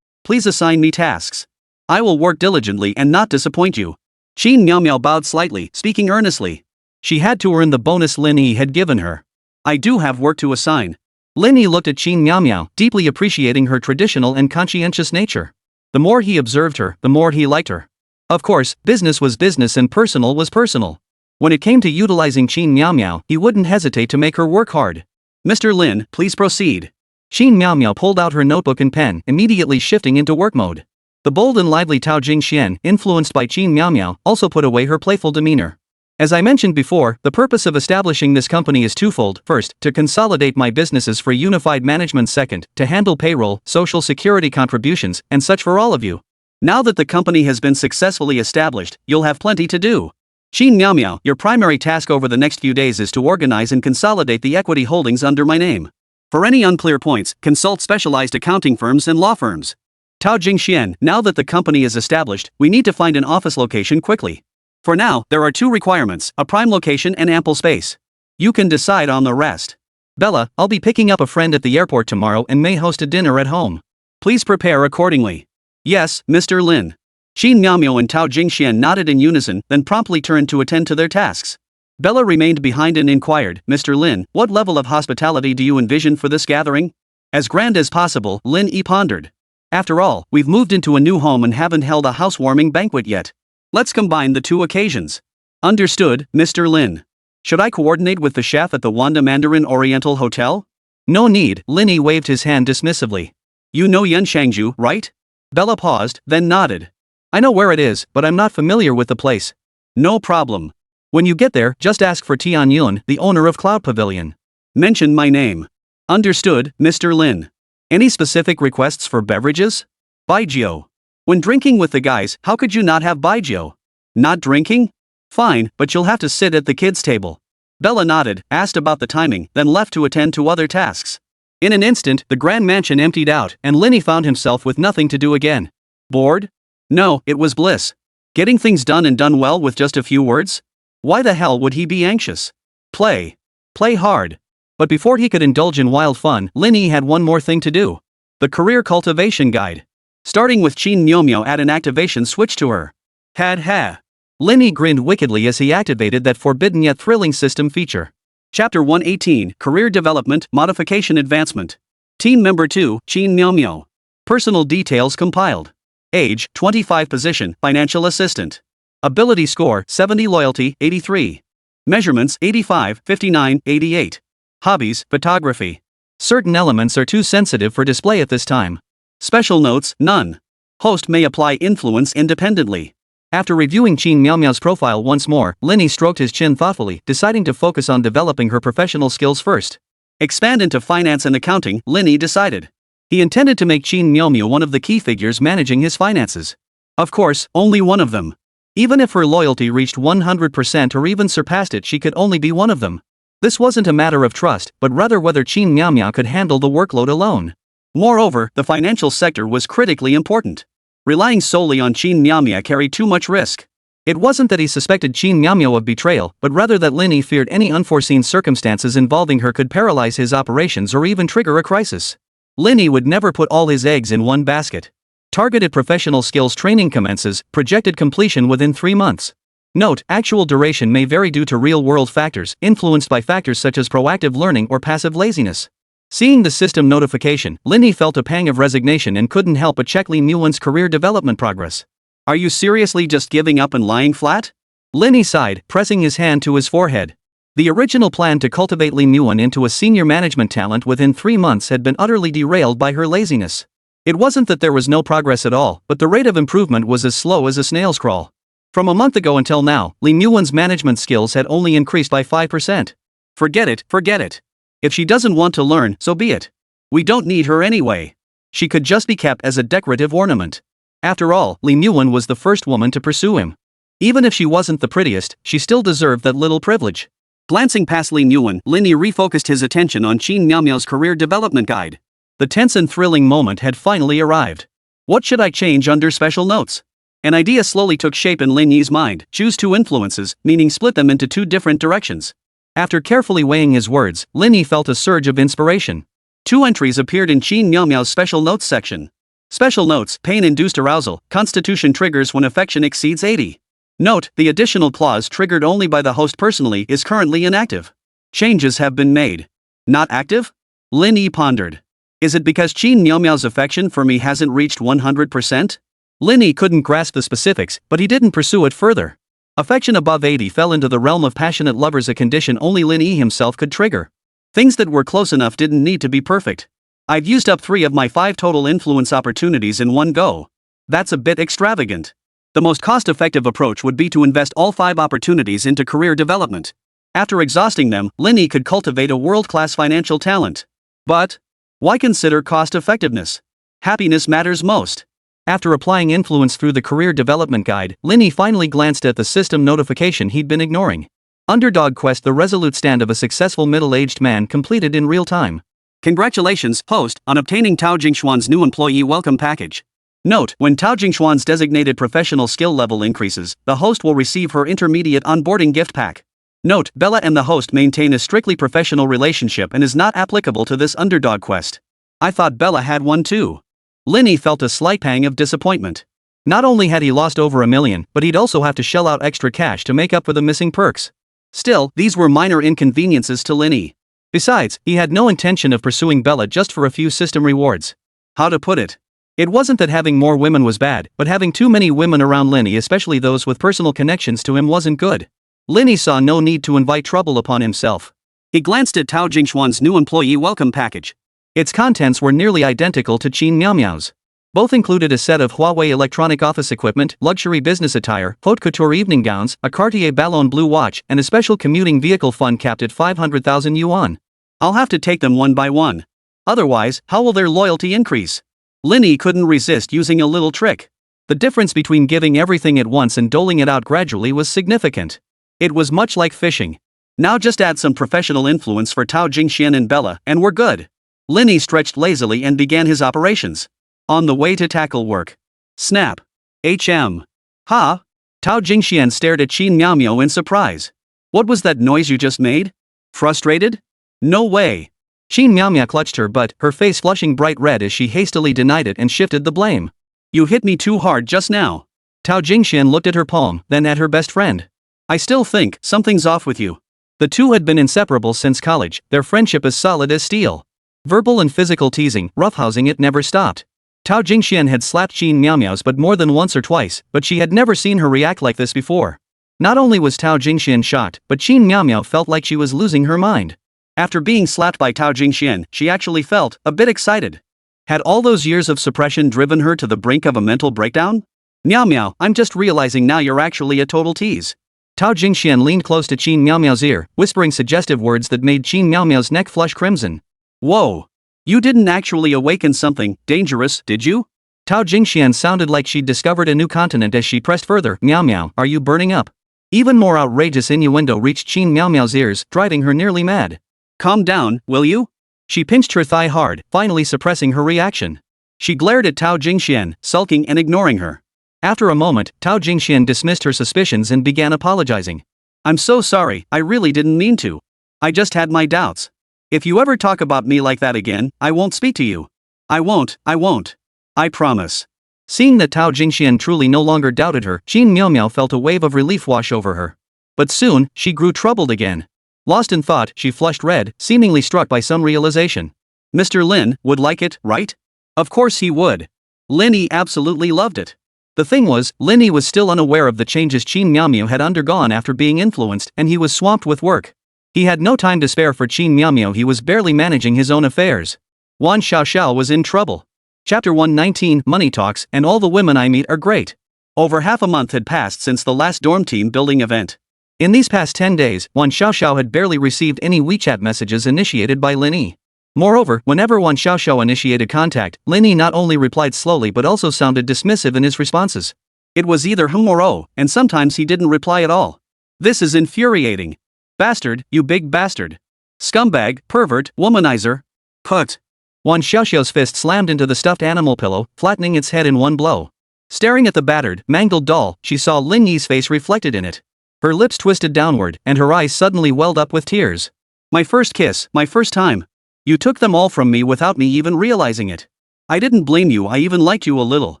Please assign me tasks. I will work diligently and not disappoint you. Qin Miao Miao bowed slightly, speaking earnestly. She had to earn the bonus Lin Yi had given her. I do have work to assign. Lin Yi looked at Qin Miao Miao, deeply appreciating her traditional and conscientious nature. The more he observed her, the more he liked her. Of course, business was business and personal was personal. When it came to utilizing Qin Miao Miao, he wouldn't hesitate to make her work hard. Mr. Lin, please proceed. Qin Miao Miao pulled out her notebook and pen, immediately shifting into work mode. The bold and lively Tao Jingxian, influenced by Qin Miao Miao, also put away her playful demeanor. As I mentioned before, the purpose of establishing this company is twofold. First, to consolidate my businesses for unified management. Second, to handle payroll, social security contributions, and such for all of you. Now that the company has been successfully established, you'll have plenty to do. Qin Miao Miao, your primary task over the next few days is to organize and consolidate the equity holdings under my name. For any unclear points, consult specialized accounting firms and law firms. Tao Jingxian, now that the company is established, we need to find an office location quickly. For now, there are two requirements, a prime location and ample space. You can decide on the rest. Bella, I'll be picking up a friend at the airport tomorrow and may host a dinner at home. Please prepare accordingly. Yes, Mr. Lin. Qin Miao Miao and Tao Jingxian nodded in unison, then promptly turned to attend to their tasks. Bella remained behind and inquired, Mr. Lin, what level of hospitality do you envision for this gathering? As grand as possible, Lin Yi pondered. After all, we've moved into a new home and haven't held a housewarming banquet yet. Let's combine the two occasions. Understood, Mr. Lin. Should I coordinate with the chef at the Wanda Mandarin Oriental Hotel? No need, Lin Yi waved his hand dismissively. You know Yanshangju, right? Bella paused, then nodded. I know where it is, but I'm not familiar with the place. No problem. When you get there, just ask for Tian Yun, the owner of Cloud Pavilion. Mention my name. Understood, Mr. Lin. Any specific requests for beverages? Baijiu. When drinking with the guys, how could you not have baijiu? Not drinking? Fine, but you'll have to sit at the kids' table. Bella nodded, asked about the timing, then left to attend to other tasks. In an instant, the grand mansion emptied out, and Lin Yi found himself with nothing to do again. Bored? No, it was bliss. Getting things done and done well with just a few words? Why the hell would he be anxious? Play. Play hard. But before he could indulge in wild fun, Lin Yi had one more thing to do. The Career Cultivation Guide. starting with Qin Miao at an activation switch to her. Had ha. Lin Yi grinned wickedly as he activated that forbidden yet thrilling system feature. Chapter 118, Career Development, Modification Advancement. Team Member 2, Qin Miao. Personal details compiled. Age, 25. Position, Financial Assistant. Ability score, 70. Loyalty, 83. Measurements, 85, 59, 88. Hobbies, photography. Certain elements are too sensitive for display at this time. Special notes, none. Host may apply influence independently. After reviewing Qin Miao's profile once more, Lin Yi stroked his chin thoughtfully, deciding to focus on developing her professional skills first. Expand into finance and accounting, Lin Yi decided. He intended to make Qin Miao one of the key figures managing his finances. Of course, only one of them. Even if her loyalty reached 100% or even surpassed it, she could only be one of them. This wasn't a matter of trust, but rather whether Qin Miao could handle the workload alone. Moreover, the financial sector was critically important. Relying solely on Qin Miao carried too much risk. It wasn't that he suspected Qin Miao of betrayal, but rather that Lin Yi feared any unforeseen circumstances involving her could paralyze his operations or even trigger a crisis. Lin Yi would never put all his eggs in one basket. Targeted professional skills training commences, projected completion within 3 months. Note, actual duration may vary due to real-world factors, influenced by factors such as proactive learning or passive laziness. Seeing the system notification, Lin Yi felt a pang of resignation and couldn't help but check Li Muan's career development progress. Are you seriously just giving up and lying flat? Lin Yi sighed, pressing his hand to his forehead. The original plan to cultivate Li Muan into a senior management talent within 3 months had been utterly derailed by her laziness. It wasn't that there was no progress at all, but the rate of improvement was as slow as a snail's crawl. From a month ago until now, Li Muan's management skills had only increased by 5%. Forget it. If she doesn't want to learn, so be it. We don't need her anyway. She could just be kept as a decorative ornament. After all, Li Muan was the first woman to pursue him. Even if she wasn't the prettiest, she still deserved that little privilege. Glancing past Li Muan, Lin Yi refocused his attention on Qin Miao's career development guide. The tense and thrilling moment had finally arrived. What should I change under special notes? An idea slowly took shape in Lin Yi's mind. Choose 2 influences, meaning split them into 2 different directions. After carefully weighing his words, Lin Yi felt a surge of inspiration. 2 entries appeared in Qin Miao's special notes section. Special notes, pain-induced arousal, constitution triggers when affection exceeds 80. Note, the additional clause triggered only by the host personally is currently inactive. Changes have been made. Not active? Lin Yi pondered. Is it because Qin Miao's affection for me hasn't reached 100%? Lin Yi couldn't grasp the specifics, but he didn't pursue it further. Affection above 80 fell into the realm of passionate lovers, a condition only Lin Yi himself could trigger. Things that were close enough didn't need to be perfect. I've used up 3 of my 5 total influence opportunities in one go. That's a bit extravagant. The most cost-effective approach would be to invest all 5 opportunities into career development. After exhausting them, Lin Yi could cultivate a world-class financial talent. But why consider cost-effectiveness? Happiness matters most. After applying influence through the career development guide, Lin Yi finally glanced at the system notification he'd been ignoring. Underdog Quest: The Resolute Stand of a Successful Middle-Aged Man completed in real time. Congratulations, host, on obtaining Tao Jingshuan's new employee welcome package. Note, when Tao Jingshuan's designated professional skill level increases, the host will receive her intermediate onboarding gift pack. Note, Bella and the host maintain a strictly professional relationship and is not applicable to this Underdog Quest. I thought Bella had one too. Lin Yi felt a slight pang of disappointment. Not only had he lost over $1 million, but he'd also have to shell out extra cash to make up for the missing perks. Still, these were minor inconveniences to Lin Yi. Besides, he had no intention of pursuing Bella just for a few system rewards. How to put it? It wasn't that having more women was bad, but having too many women around Lin Yi, especially those with personal connections to him, wasn't good. Lin Yi saw no need to invite trouble upon himself. He glanced at Tao Jingshuan's new employee welcome package. Its contents were nearly identical to Qin Miao's. Both included a set of Huawei electronic office equipment, luxury business attire, haute couture evening gowns, a Cartier Ballon Bleu watch, and a special commuting vehicle fund capped at 500,000 yuan. I'll have to take them one by one. Otherwise, how will their loyalty increase? Lin Yi couldn't resist using a little trick. The difference between giving everything at once and doling it out gradually was significant. It was much like fishing. Now just add some professional influence for Tao Jingxian and Bella, and we're good. Lin Yi stretched lazily and began his operations. On the way to tackle work. Snap. Ha? Tao Jingxian stared at Qin Miao in surprise. What was that noise you just made? Frustrated? No way. Qin Miao clutched her butt, her face flushing bright red as she hastily denied it and shifted the blame. You hit me too hard just now. Tao Jingxian looked at her palm, then at her best friend. I still think something's off with you. The two had been inseparable since college, their friendship as solid as steel. Verbal and physical teasing, roughhousing it never stopped. Tao Jingxian had slapped Qin Miaomiao's butt more than once or twice, but she had never seen her react like this before. Not only was Tao Jingxian shocked, but Qin Miaomiao felt like she was losing her mind. After being slapped by Tao Jingxian, she actually felt a bit excited. Had all those years of suppression driven her to the brink of a mental breakdown? Miao Miao, I'm just realizing now you're actually a total tease. Tao Jingxian leaned close to Qin Miaomiao's ear, whispering suggestive words that made Qin Miaomiao's neck flush crimson. Whoa! You didn't actually awaken something dangerous, did you? Tao Jingxian sounded like she'd discovered a new continent as she pressed further. Miao Miao, are you burning up? Even more outrageous innuendo reached Qin Miaomiao's ears, driving her nearly mad. Calm down, will you? She pinched her thigh hard, finally suppressing her reaction. She glared at Tao Jingxian, sulking and ignoring her. After a moment, Tao Jingxian dismissed her suspicions and began apologizing. I'm so sorry, I really didn't mean to. I just had my doubts. If you ever talk about me like that again, I won't speak to you. I won't. I promise. Seeing that Tao Jingxian truly no longer doubted her, Qin Miaomiao felt a wave of relief wash over her. But soon, she grew troubled again. Lost in thought, she flushed red, seemingly struck by some realization. Mr. Lin would like it, right? Of course he would. Lin Yi absolutely loved it. The thing was, Lin Yi was still unaware of the changes Qin Miaomiao had undergone after being influenced, and he was swamped with work. He had no time to spare for Qin Miaomiao. He was barely managing his own affairs. Wan Xiaoxiao was in trouble. Chapter 119, Money Talks, and all the women I meet are great. Over half a month had passed since the last dorm team building event. In these past 10 days, Wan Xiaoxiao had barely received any WeChat messages initiated by Lin Yi. Moreover, whenever Wan Xiaoxiao initiated contact, Lin Yi not only replied slowly but also sounded dismissive in his responses. It was either hum or oh, and sometimes he didn't reply at all. This is infuriating. Bastard, you big bastard. Scumbag, pervert, womanizer. Put. Wan Xiaoxiao's fist slammed into the stuffed animal pillow, flattening its head in one blow. Staring at the battered, mangled doll, she saw Lin Yi's face reflected in it. Her lips twisted downward, and her eyes suddenly welled up with tears. My first kiss, my first time. You took them all from me without me even realizing it. I didn't blame you, I even liked you a little.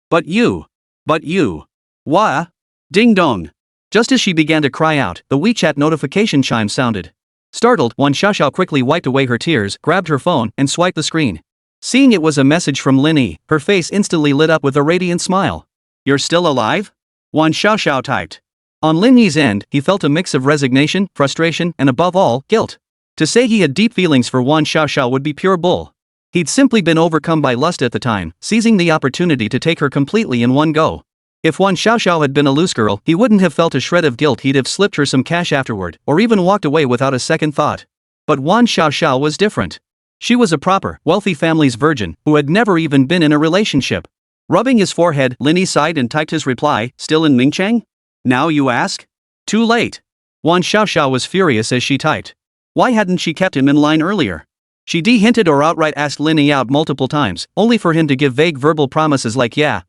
But you. Wah? Ding dong. Just as she began to cry out, the WeChat notification chime sounded. Startled, Wan Xiaoxiao quickly wiped away her tears, grabbed her phone, and swiped the screen. Seeing it was a message from Lin Yi, her face instantly lit up with a radiant smile. You're still alive? Wan Xiaoxiao typed. On Lin Yi's end, he felt a mix of resignation, frustration, and above all, guilt. To say he had deep feelings for Wan Xiaoxiao would be pure bull. He'd simply been overcome by lust at the time, seizing the opportunity to take her completely in one go. If Wan Xiaoxiao had been a loose girl, he wouldn't have felt a shred of guilt. He'd have slipped her some cash afterward, or even walked away without a second thought. But Wan Xiaoxiao was different. She was a proper, wealthy family's virgin, who had never even been in a relationship. Rubbing his forehead, Lin Yi sighed and typed his reply, still in Mingcheng? Now you ask? Too late. Wan Xiaoxiao was furious as she typed. Why hadn't she kept him in line earlier? She hinted or outright asked Lin Yi out multiple times, only for him to give vague verbal promises like yeah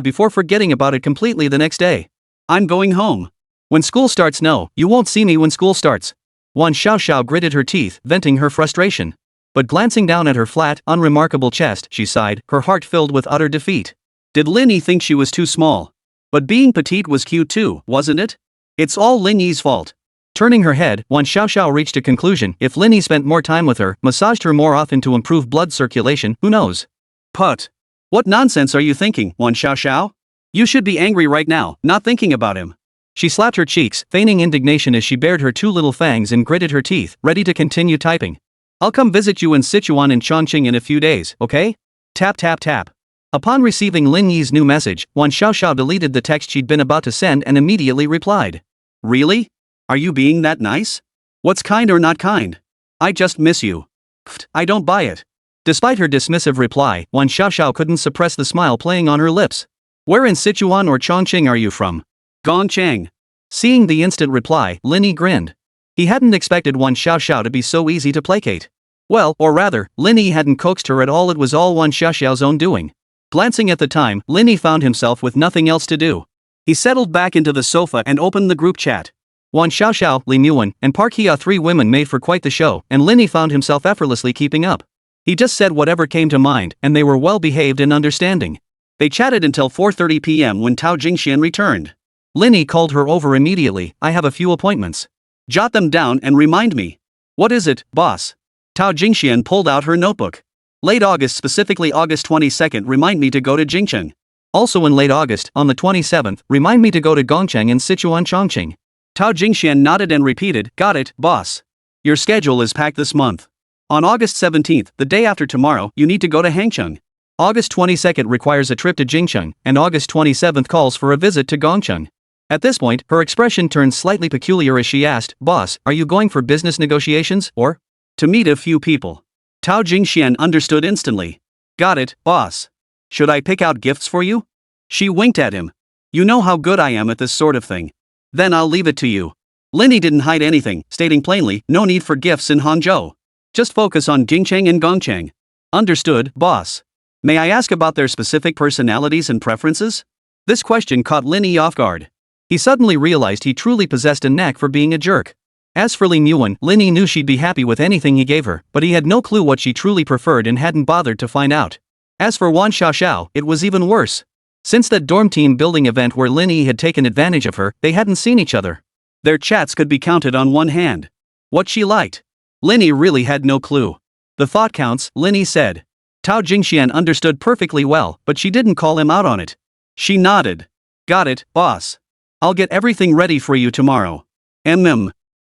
before forgetting about it completely the next day. I'm going home. When school starts, no, you won't see me when school starts. Wan Xiaoxiao gritted her teeth, venting her frustration. But glancing down at her flat, unremarkable chest, she sighed, her heart filled with utter defeat. Did Lin Yi think she was too small? But being petite was cute too, wasn't it? It's all Lin Yi's fault. Turning her head, Wan Xiaoxiao reached a conclusion. If Lin Yi spent more time with her, massaged her more often to improve blood circulation, who knows? Put. What nonsense are you thinking, Wan Xiaoxiao? You should be angry right now, not thinking about him. She slapped her cheeks, feigning indignation as she bared her two little fangs and gritted her teeth, ready to continue typing. I'll come visit you in Sichuan and Chongqing in a few days, okay? Tap tap tap. Upon receiving Lin Yi's new message, Wan Xiaoxiao deleted the text she'd been about to send and immediately replied. Really? Are you being that nice? What's kind or not kind? I just miss you. Pfft, I don't buy it. Despite her dismissive reply, Wan Xiaoxiao couldn't suppress the smile playing on her lips. Where in Sichuan or Chongqing are you from? Gongcheng. Seeing the instant reply, Lin Yi grinned. He hadn't expected Wan Xiaoxiao to be so easy to placate. Well, or rather, Lin Yi hadn't coaxed her at all, it was all Wan Xiaoxiao's own doing. Glancing at the time, Lin Yi found himself with nothing else to do. He settled back into the sofa and opened the group chat. Wan Xiaoxiao, Li Muan, and Park Hia, three women made for quite the show, and Lin Yi found himself effortlessly keeping up. He just said whatever came to mind, and they were well behaved and understanding. They chatted until 4:30 p.m. when Tao Jingxian returned. Lin Yi called her over immediately. I have a few appointments. Jot them down and remind me. What is it, boss? Tao Jingxian pulled out her notebook. Late August, specifically August 22nd, remind me to go to Jingcheng. Also in late August, on the 27th, remind me to go to Gongcheng and Sichuan Chongqing. Tao Jingxian nodded and repeated, got it, boss. Your schedule is packed this month. On August 17th, the day after tomorrow, you need to go to Hangcheng. August 22nd requires a trip to Jingcheng, and August 27th calls for a visit to Gongcheng. At this point, her expression turned slightly peculiar as she asked, Boss, are you going for business negotiations, or to meet a few people? Tao Jingxian understood instantly. Got it, boss. Should I pick out gifts for you? She winked at him. You know how good I am at this sort of thing. Then I'll leave it to you. Lin Yi didn't hide anything, stating plainly, no need for gifts in Hangzhou. Just focus on Jingcheng and Gongcheng. Understood, boss. May I ask about their specific personalities and preferences? This question caught Lin Yi off guard. He suddenly realized he truly possessed a knack for being a jerk. As for Lin Yuan, Lin Yi knew she'd be happy with anything he gave her, but he had no clue what she truly preferred and hadn't bothered to find out. As for Wan Xiaoxiao, it was even worse. Since that dorm team building event where Lin Yi had taken advantage of her, they hadn't seen each other. Their chats could be counted on one hand. What she liked? Lin Yi really had no clue. The thought counts, Lin Yi said. Tao Jingxian understood perfectly well, but she didn't call him out on it. She nodded. Got it, boss. I'll get everything ready for you tomorrow.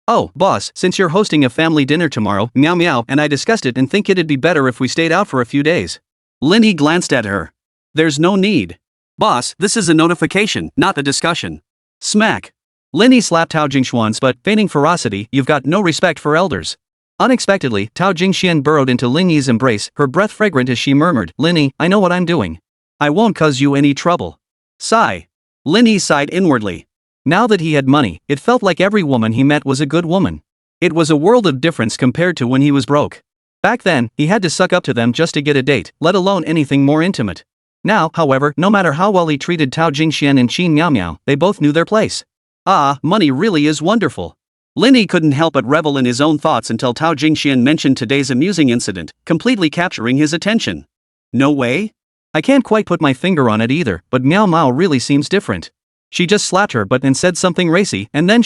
Oh, boss, since you're hosting a family dinner tomorrow, meow meow, and I discussed it and think it'd be better if we stayed out for a few days. Lin Yi glanced at her. There's no need. Boss, this is a notification, not a discussion. Smack. Lin Yi slapped Tao Jingxian's butt, feigning ferocity, you've got no respect for elders. Unexpectedly, Tao Jingxian burrowed into Lin Yi's embrace, her breath fragrant as she murmured, Lin Yi, I know what I'm doing. I won't cause you any trouble. Sigh. Lin Yi sighed inwardly. Now that he had money, it felt like every woman he met was a good woman. It was a world of difference compared to when he was broke. Back then, he had to suck up to them just to get a date, let alone anything more intimate. Now, however, no matter how well he treated Tao Jingxian and Qin Miao Miao, they both knew their place. Ah, money really is wonderful. Lin Yi couldn't help but revel in his own thoughts until Tao Jingxian mentioned today's amusing incident, completely capturing his attention. No way? I can't quite put my finger on it either, but Miao Miao really seems different. She just slapped her butt and said something racy, and then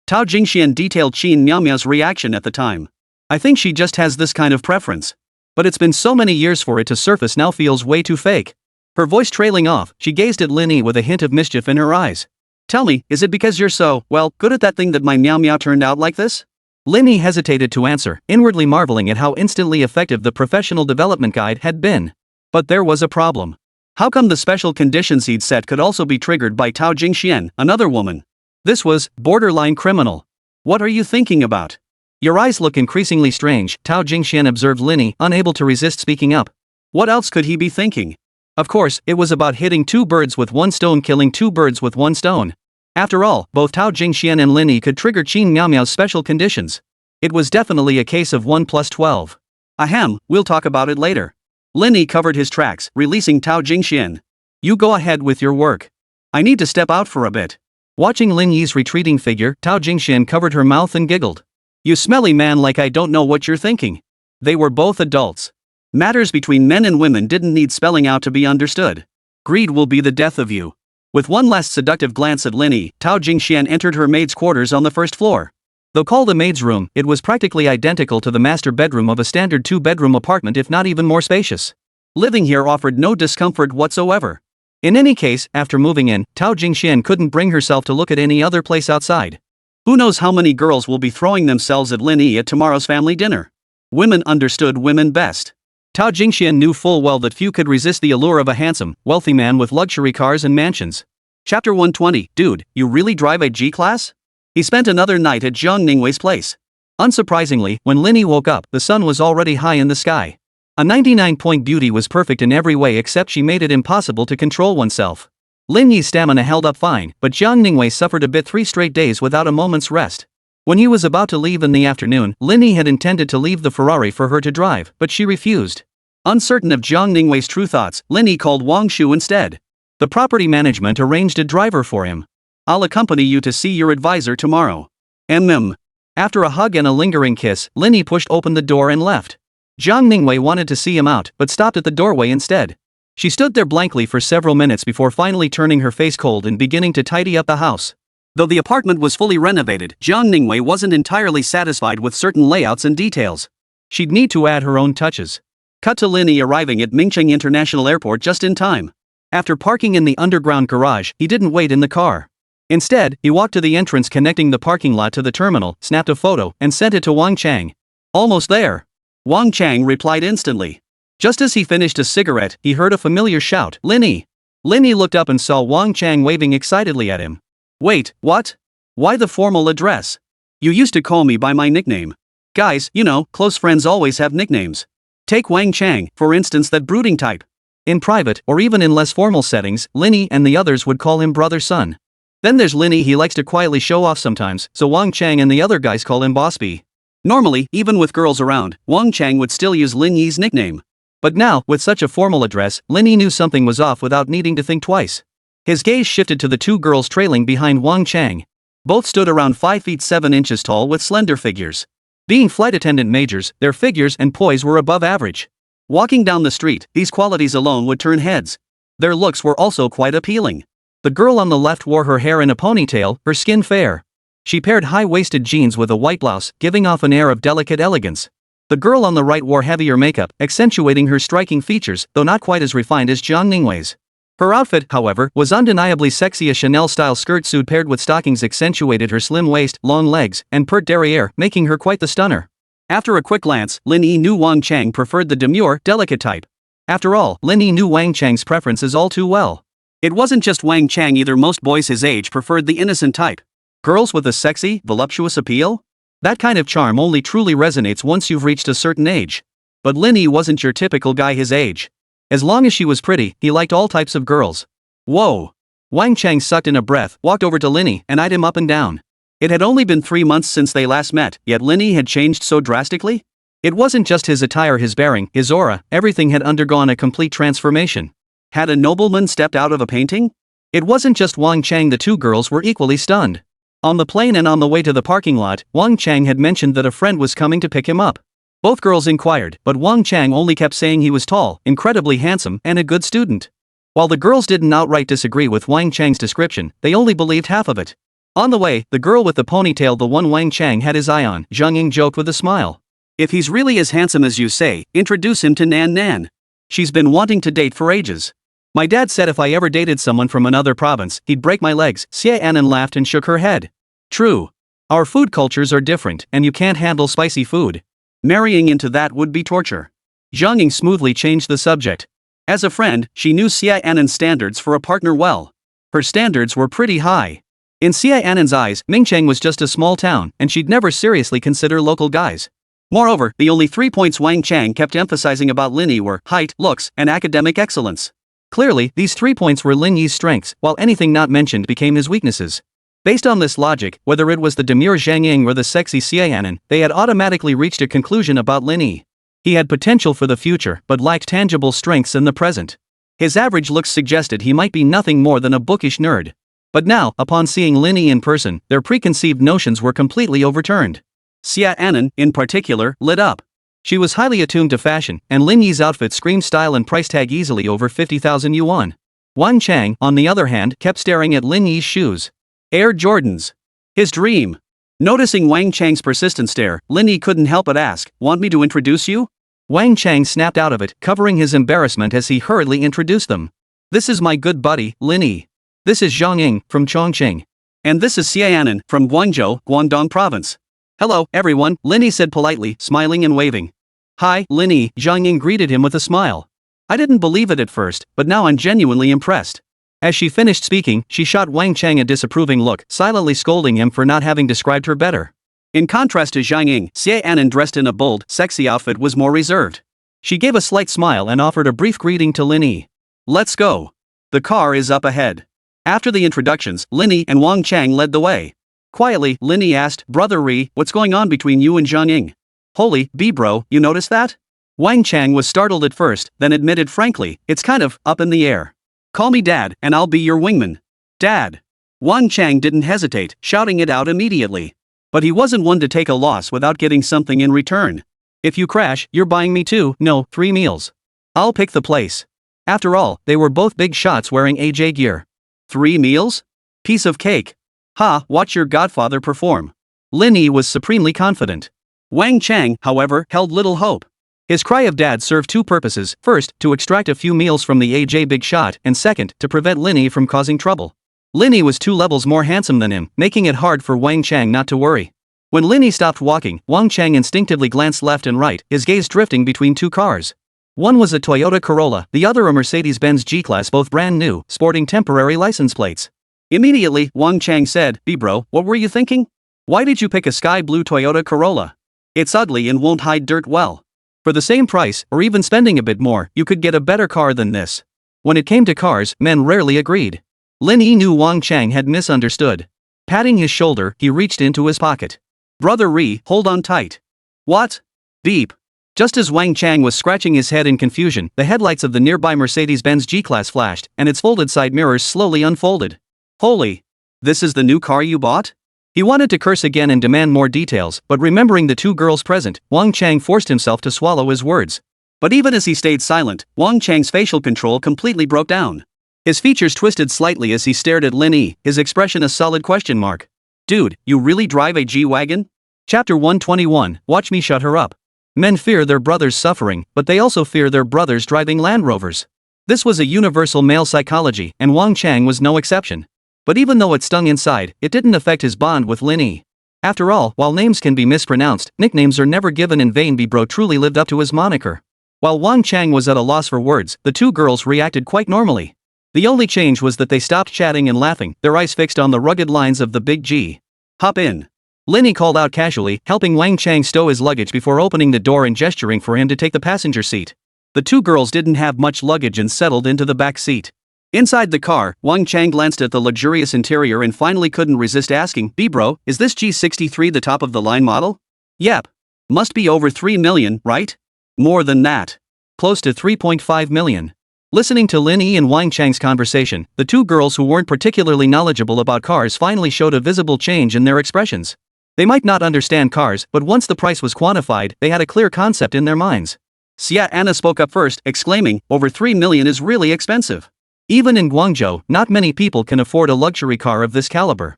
Tao Jingxian detailed Qin Miao Miao's reaction at the time. I think she just has this kind of preference. But it's been so many years for it to surface now feels way too fake. Her voice trailing off, she gazed at Lin Yi with a hint of mischief in her eyes. Tell me, is it because you're so, well, good at that thing that my Miao Miao turned out like this? Lin Yi hesitated to answer, inwardly marveling at how instantly effective the professional development guide had been. But there was a problem. How come the special conditions he'd set could also be triggered by Tao Jingxian, another woman? This was borderline criminal. What are you thinking about? Your eyes look increasingly strange, Tao Jingxian observed Lin Yi, unable to resist speaking up. What else could he be thinking? Of course, it was about hitting two birds with one stone, killing two birds with one stone. After all, both Tao Jingxian and Lin Yi could trigger Qin Miao Miao's special conditions. It was definitely a case of 1 + 12. Ahem, we'll talk about it later. Lin Yi covered his tracks, releasing Tao Jingxian. You go ahead with your work. I need to step out for a bit. Watching Lin Yi's retreating figure, Tao Jingxian covered her mouth and giggled. You smelly man, like I don't know what you're thinking. They were both adults. Matters between men and women didn't need spelling out to be understood. Greed will be the death of you. With one last seductive glance at Lin Yi, Tao Jingxian entered her maid's quarters on the first floor. Though called a maid's room, it was practically identical to the master bedroom of a standard 2-bedroom apartment, if not even more spacious. Living here offered no discomfort whatsoever. In any case, after moving in, Tao Jingxian couldn't bring herself to look at any other place outside. Who knows how many girls will be throwing themselves at Lin Yi at tomorrow's family dinner? Women understood women best. Tao Jingxian knew full well that few could resist the allure of a handsome, wealthy man with luxury cars and mansions. Chapter 120, Dude, you really drive a G-Class? He spent another night at Zhao Ningwei's place. Unsurprisingly, when Lin Yi woke up, the sun was already high in the sky. A 99-point beauty was perfect in every way except she made it impossible to control oneself. Lin Yi's stamina held up fine, but Zhao Ningwei suffered a bit 3 straight days without a moment's rest. When he was about to leave in the afternoon, Lin Yi had intended to leave the Ferrari for her to drive, but she refused. Uncertain of Zhao Ningwei's true thoughts, Lin Yi called Wang Shu instead. The property management arranged a driver for him. I'll accompany you to see your advisor tomorrow. After a hug and a lingering kiss, Lin Yi pushed open the door and left. Zhang Ningwei wanted to see him out, but stopped at the doorway instead. She stood there blankly for several minutes before finally turning her face cold and beginning to tidy up the house. Though the apartment was fully renovated, Zhao Liwei wasn't entirely satisfied with certain layouts and details. She'd need to add her own touches. Cut to Lin Yi arriving at Mingcheng International Airport just in time. After parking in the underground garage, he didn't wait in the car. Instead, he walked to the entrance connecting the parking lot to the terminal, snapped a photo, and sent it to Wang Chang. Almost there. Wang Chang replied instantly. Just as he finished a cigarette, he heard a familiar shout, Lin Yi. Lin Yi looked up and saw Wang Chang waving excitedly at him. Wait, what? Why the formal address? You used to call me by my nickname. Guys, you know, close friends always have nicknames. Take Wang Chang, for instance, that brooding type. In private, or even in less formal settings, Lin Yi and the others would call him brother-son. Then there's Lin Yi, he likes to quietly show off sometimes, so Wang Chang and the other guys call him Boss B. Normally, even with girls around, Wang Chang would still use Lin Yi's nickname. But now, with such a formal address, Lin Yi knew something was off without needing to think twice. His gaze shifted to the two girls trailing behind Wang Chang. Both stood around 5 feet 7 inches tall with slender figures. Being flight attendant majors, their figures and poise were above average. Walking down the street, these qualities alone would turn heads. Their looks were also quite appealing. The girl on the left wore her hair in a ponytail, her skin fair. She paired high-waisted jeans with a white blouse, giving off an air of delicate elegance. The girl on the right wore heavier makeup, accentuating her striking features, though not quite as refined as Zhao Ningwei's. Her outfit, however, was undeniably sexy. A Chanel-style skirt suit paired with stockings accentuated her slim waist, long legs, and pert derriere, making her quite the stunner. After a quick glance, Lin Yi knew Wang Chang preferred the demure, delicate type. After all, Lin Yi knew Wang Chang's preferences all too well. It wasn't just Wang Chang either, most boys his age preferred the innocent type. Girls with a sexy, voluptuous appeal? That kind of charm only truly resonates once you've reached a certain age. But Lin Yi wasn't your typical guy his age. As long as she was pretty, he liked all types of girls. Whoa! Wang Chang sucked in a breath, walked over to Lin Yi, and eyed him up and down. It had only been 3 months since they last met, yet Lin Yi had changed so drastically? It wasn't just his attire, his bearing, his aura, everything had undergone a complete transformation. Had a nobleman stepped out of a painting? It wasn't just Wang Chang, the two girls were equally stunned. On the plane and on the way to the parking lot, Wang Chang had mentioned that a friend was coming to pick him up. Both girls inquired, but Wang Chang only kept saying he was tall, incredibly handsome, and a good student. While the girls didn't outright disagree with Wang Chang's description, they only believed half of it. On the way, the girl with the ponytail, the one Wang Chang had his eye on, Zhang Ying joked with a smile. If he's really as handsome as you say, introduce him to Nan Nan. She's been wanting to date for ages. My dad said if I ever dated someone from another province, he'd break my legs. Xie Anan laughed and shook her head. True. Our food cultures are different, and you can't handle spicy food. Marrying into that would be torture. Zhang Ying smoothly changed the subject. As a friend, she knew Xie Anan's standards for a partner well. Her standards were pretty high. In Xie Anan's eyes, Mingcheng was just a small town, and she'd never seriously consider local guys. Moreover, the only 3 points Wang Chang kept emphasizing about Lin Yi were height, looks, and academic excellence. Clearly, these 3 points were Lin Yi's strengths, while anything not mentioned became his weaknesses. Based on this logic, whether it was the demure Zhang Ying or the sexy Xie Anan, they had automatically reached a conclusion about Lin Yi. He had potential for the future, but lacked tangible strengths in the present. His average looks suggested he might be nothing more than a bookish nerd. But now, upon seeing Lin Yi in person, their preconceived notions were completely overturned. Xie Anan, in particular, lit up. She was highly attuned to fashion, and Lin Yi's outfit screamed style and price tag easily over 50,000 yuan. Wang Chang, on the other hand, kept staring at Lin Yi's shoes. Air Jordans. His dream. Noticing Wang Chang's persistent stare, Lin Yi couldn't help but ask, "Want me to introduce you?" Wang Chang snapped out of it, covering his embarrassment as he hurriedly introduced them. "This is my good buddy, Lin Yi. This is Zhang Ying, from Chongqing. And this is Xie Anan, from Guangzhou, Guangdong Province." "Hello, everyone," Lin Yi said politely, smiling and waving. "Hi, Lin Yi," Zhang Ying greeted him with a smile. "I didn't believe it at first, but now I'm genuinely impressed." As she finished speaking, she shot Wang Chang a disapproving look, silently scolding him for not having described her better. In contrast to Zhang Ying, Xie Anan, dressed in a bold, sexy outfit, was more reserved. She gave a slight smile and offered a brief greeting to Lin Yi. "Let's go. The car is up ahead." After the introductions, Lin Yi and Wang Chang led the way. Quietly, Lin Yi asked, "Brother Ri, what's going on between you and Zhang Ying?" "Holy B bro, you notice that?" Wang Chang was startled at first, then admitted frankly, "It's kind of up in the air. Call me Dad, and I'll be your wingman." "Dad." Wang Chang didn't hesitate, shouting it out immediately. But he wasn't one to take a loss without getting something in return. "If you crash, you're buying me 2, no, 3 meals. I'll pick the place." After all, they were both big shots wearing AJ gear. 3 meals? Piece of cake. Ha, watch your godfather perform. Lin Yi was supremely confident. Wang Chang, however, held little hope. His cry of dad served two purposes: first, to extract a few meals from the AJ big shot, and second, to prevent Lin Yi from causing trouble. Lin Yi was 2 levels more handsome than him, making it hard for Wang Chang not to worry. When Lin Yi stopped walking, Wang Chang instinctively glanced left and right, his gaze drifting between 2 cars. One was a Toyota Corolla, the other a Mercedes-Benz G-Class, both brand new, sporting temporary license plates. Immediately, Wang Chang said, "Bro, what were you thinking? Why did you pick a sky blue Toyota Corolla? It's ugly and won't hide dirt well. For the same price, or even spending a bit more, you could get a better car than this." When it came to cars, men rarely agreed. Lin Yi knew Wang Chang had misunderstood. Patting his shoulder, he reached into his pocket. "Brother Ri, hold on tight." "What?" "Beep." Just as Wang Chang was scratching his head in confusion, the headlights of the nearby Mercedes-Benz G-Class flashed, and its folded side mirrors slowly unfolded. "Holy! This is the new car you bought?" He wanted to curse again and demand more details, but remembering the 2 girls present, Wang Chang forced himself to swallow his words. But even as he stayed silent, Wang Chang's facial control completely broke down. His features twisted slightly as he stared at Lin Yi, his expression a solid question mark. "Dude, you really drive a G-Wagon?" Chapter 121, Watch Me Shut Her Up. Men fear their brothers' suffering, but they also fear their brothers driving Land Rovers. This was a universal male psychology, and Wang Chang was no exception. But even though it stung inside, it didn't affect his bond with Lin Yi. After all, while names can be mispronounced, nicknames are never given in vain. Bro truly lived up to his moniker. While Wang Chang was at a loss for words, the 2 girls reacted quite normally. The only change was that they stopped chatting and laughing, their eyes fixed on the rugged lines of the big G. "Hop in," Lin Yi called out casually, helping Wang Chang stow his luggage before opening the door and gesturing for him to take the passenger seat. The 2 girls didn't have much luggage and settled into the back seat. Inside the car, Wang Chang glanced at the luxurious interior and finally couldn't resist asking, "Bro, is this G63 the top of the line model?" "Yep. Must be over 3 million, right?" "More than that. Close to 3.5 million. Listening to Lin Yi and Wang Chang's conversation, the 2 girls who weren't particularly knowledgeable about cars finally showed a visible change in their expressions. They might not understand cars, but once the price was quantified, they had a clear concept in their minds. Xia Anna spoke up first, exclaiming, "Over 3 million is really expensive. Even in Guangzhou, not many people can afford a luxury car of this caliber."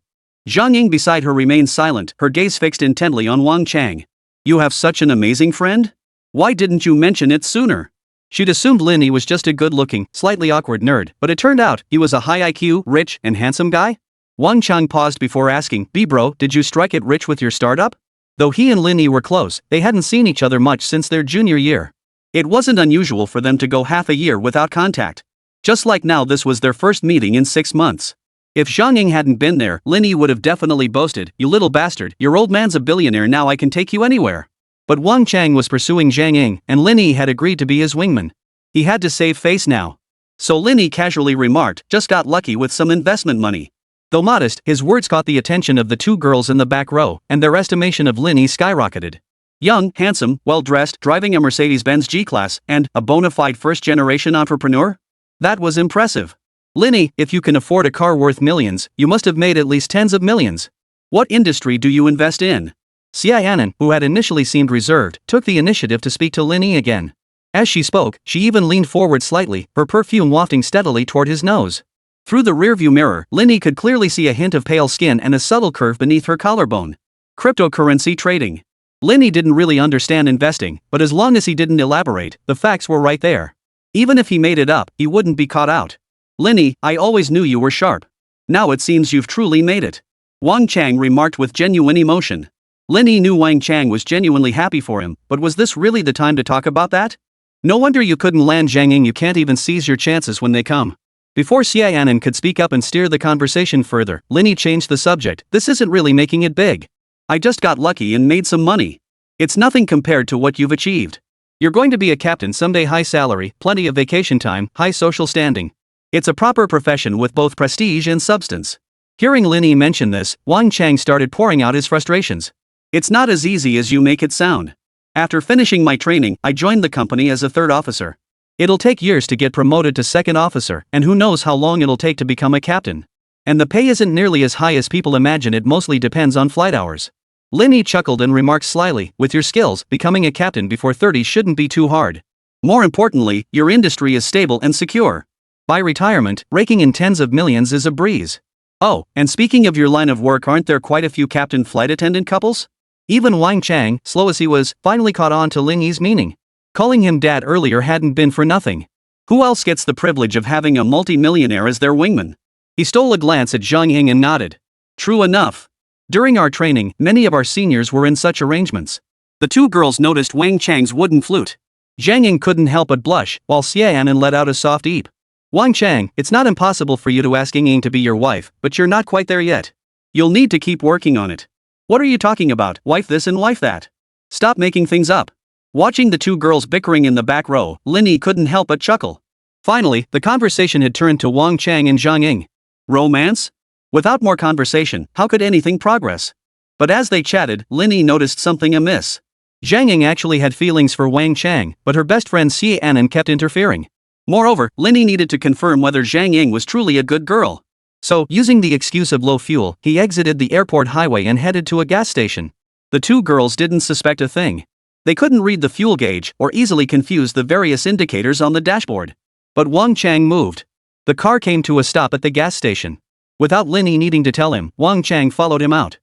Zhang Ying beside her remained silent, her gaze fixed intently on Wang Chang. "You have such an amazing friend? Why didn't you mention it sooner?" She'd assumed Lin Yi was just a good-looking, slightly awkward nerd, but it turned out he was a high IQ, rich, and handsome guy. Wang Chang paused before asking, "Bro, did you strike it rich with your startup?" Though he and Lin Yi were close, they hadn't seen each other much since their junior year. It wasn't unusual for them to go half a year without contact. Just like now, this was their first meeting in 6 months. If Zhang Ying hadn't been there, Lin Yi would have definitely boasted, "You little bastard, your old man's a billionaire now, I can take you anywhere." But Wang Chang was pursuing Zhang Ying, and Lin Yi had agreed to be his wingman. He had to save face now. So Lin Yi casually remarked, "Just got lucky with some investment money." Though modest, his words caught the attention of the 2 girls in the back row, and their estimation of Lin Yi skyrocketed. Young, handsome, well-dressed, driving a Mercedes-Benz G-Class, and a bona fide first-generation entrepreneur? That was impressive. "Lin Yi, if you can afford a car worth millions, you must have made at least tens of millions. What industry do you invest in?" Xia Annan, who had initially seemed reserved, took the initiative to speak to Lin Yi again. As she spoke, she even leaned forward slightly, her perfume wafting steadily toward his nose. Through the rearview mirror, Lin Yi could clearly see a hint of pale skin and a subtle curve beneath her collarbone. Cryptocurrency trading. Lin Yi didn't really understand investing, but as long as he didn't elaborate, the facts were right there. Even if he made it up, he wouldn't be caught out. "Lin Yi, I always knew you were sharp. Now it seems you've truly made it," Wang Chang remarked with genuine emotion. Lin Yi knew Wang Chang was genuinely happy for him, but was this really the time to talk about that? "No wonder you couldn't land Zhang Ying, you can't even seize your chances when they come." Before Xia Annan could speak up and steer the conversation further, Lin Yi changed the subject. "This isn't really making it big. I just got lucky and made some money. It's nothing compared to what you've achieved. You're going to be a captain someday, high salary, plenty of vacation time, high social standing. It's a proper profession with both prestige and substance." Hearing Lin Yi mention this, Wang Chang started pouring out his frustrations. "It's not as easy as you make it sound. After finishing my training, I joined the company as a 3rd officer. It'll take years to get promoted to 2nd officer, and who knows how long it'll take to become a captain. And the pay isn't nearly as high as people imagine, it mostly depends on flight hours." Lin Yi chuckled and remarked slyly, "With your skills, becoming a captain before 30 shouldn't be too hard." More importantly, your industry is stable and secure. By retirement, raking in tens of millions is a breeze. Oh, and speaking of your line of work, aren't there quite a few captain flight attendant couples? Even Wang Chang, slow as he was, finally caught on to Lin Yi's meaning. Calling him dad earlier hadn't been for nothing. Who else gets the privilege of having a multi-millionaire as their wingman? He stole a glance at Zhang Ying and nodded. True enough. During our training, many of our seniors were in such arrangements. The two girls noticed Wang Chang's wooden flute. Zhang Ying couldn't help but blush, while Xiaonan let out a soft eep. Wang Chang, it's not impossible for you to ask Ying Ying to be your wife, but you're not quite there yet. You'll need to keep working on it. What are you talking about, wife this and wife that? Stop making things up. Watching the two girls bickering in the back row, Lin Yi couldn't help but chuckle. Finally, the conversation had turned to Wang Chang and Zhang Ying. Romance? Without more conversation, how could anything progress? But as they chatted, Lin Yi noticed something amiss. Zhang Ying actually had feelings for Wang Chang, but her best friend Xiaonan kept interfering. Moreover, Lin Yi needed to confirm whether Zhang Ying was truly a good girl. So, using the excuse of low fuel, he exited the airport highway and headed to a gas station. The two girls didn't suspect a thing. They couldn't read the fuel gauge or easily confuse the various indicators on the dashboard. But Wang Chang moved. The car came to a stop at the gas station. Without Lin Yi needing to tell him, Wang Chang followed him out.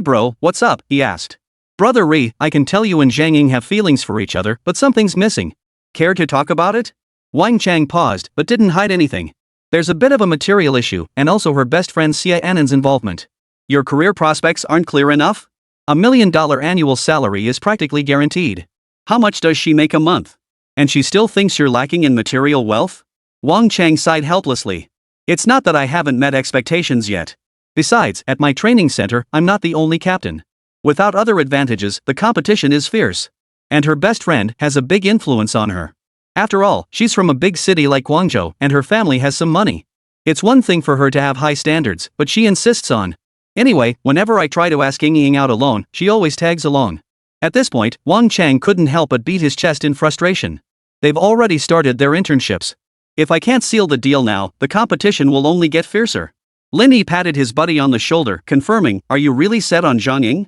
Bro, what's up?" he asked. Brother Ri, I can tell you and Zhang Ying have feelings for each other, but something's missing. Care to talk about it? Wang Chang paused, but didn't hide anything. There's a bit of a material issue, and also her best friend Xiaonan's involvement. Your career prospects aren't clear enough? $1 million annual salary is practically guaranteed. How much does she make a month? And she still thinks you're lacking in material wealth? Wang Chang sighed helplessly. It's not that I haven't met expectations yet. Besides, at my training center, I'm not the only captain. Without other advantages, the competition is fierce. And her best friend has a big influence on her. After all, she's from a big city like Guangzhou, and her family has some money. It's one thing for her to have high standards, but she insists on. Anyway, whenever I try to ask Ying Ying out alone, she always tags along. At this point, Wang Chang couldn't help but beat his chest in frustration. They've already started their internships. If I can't seal the deal now, the competition will only get fiercer. Lin Yi patted his buddy on the shoulder, confirming, "Are you really set on Zhang Ying?"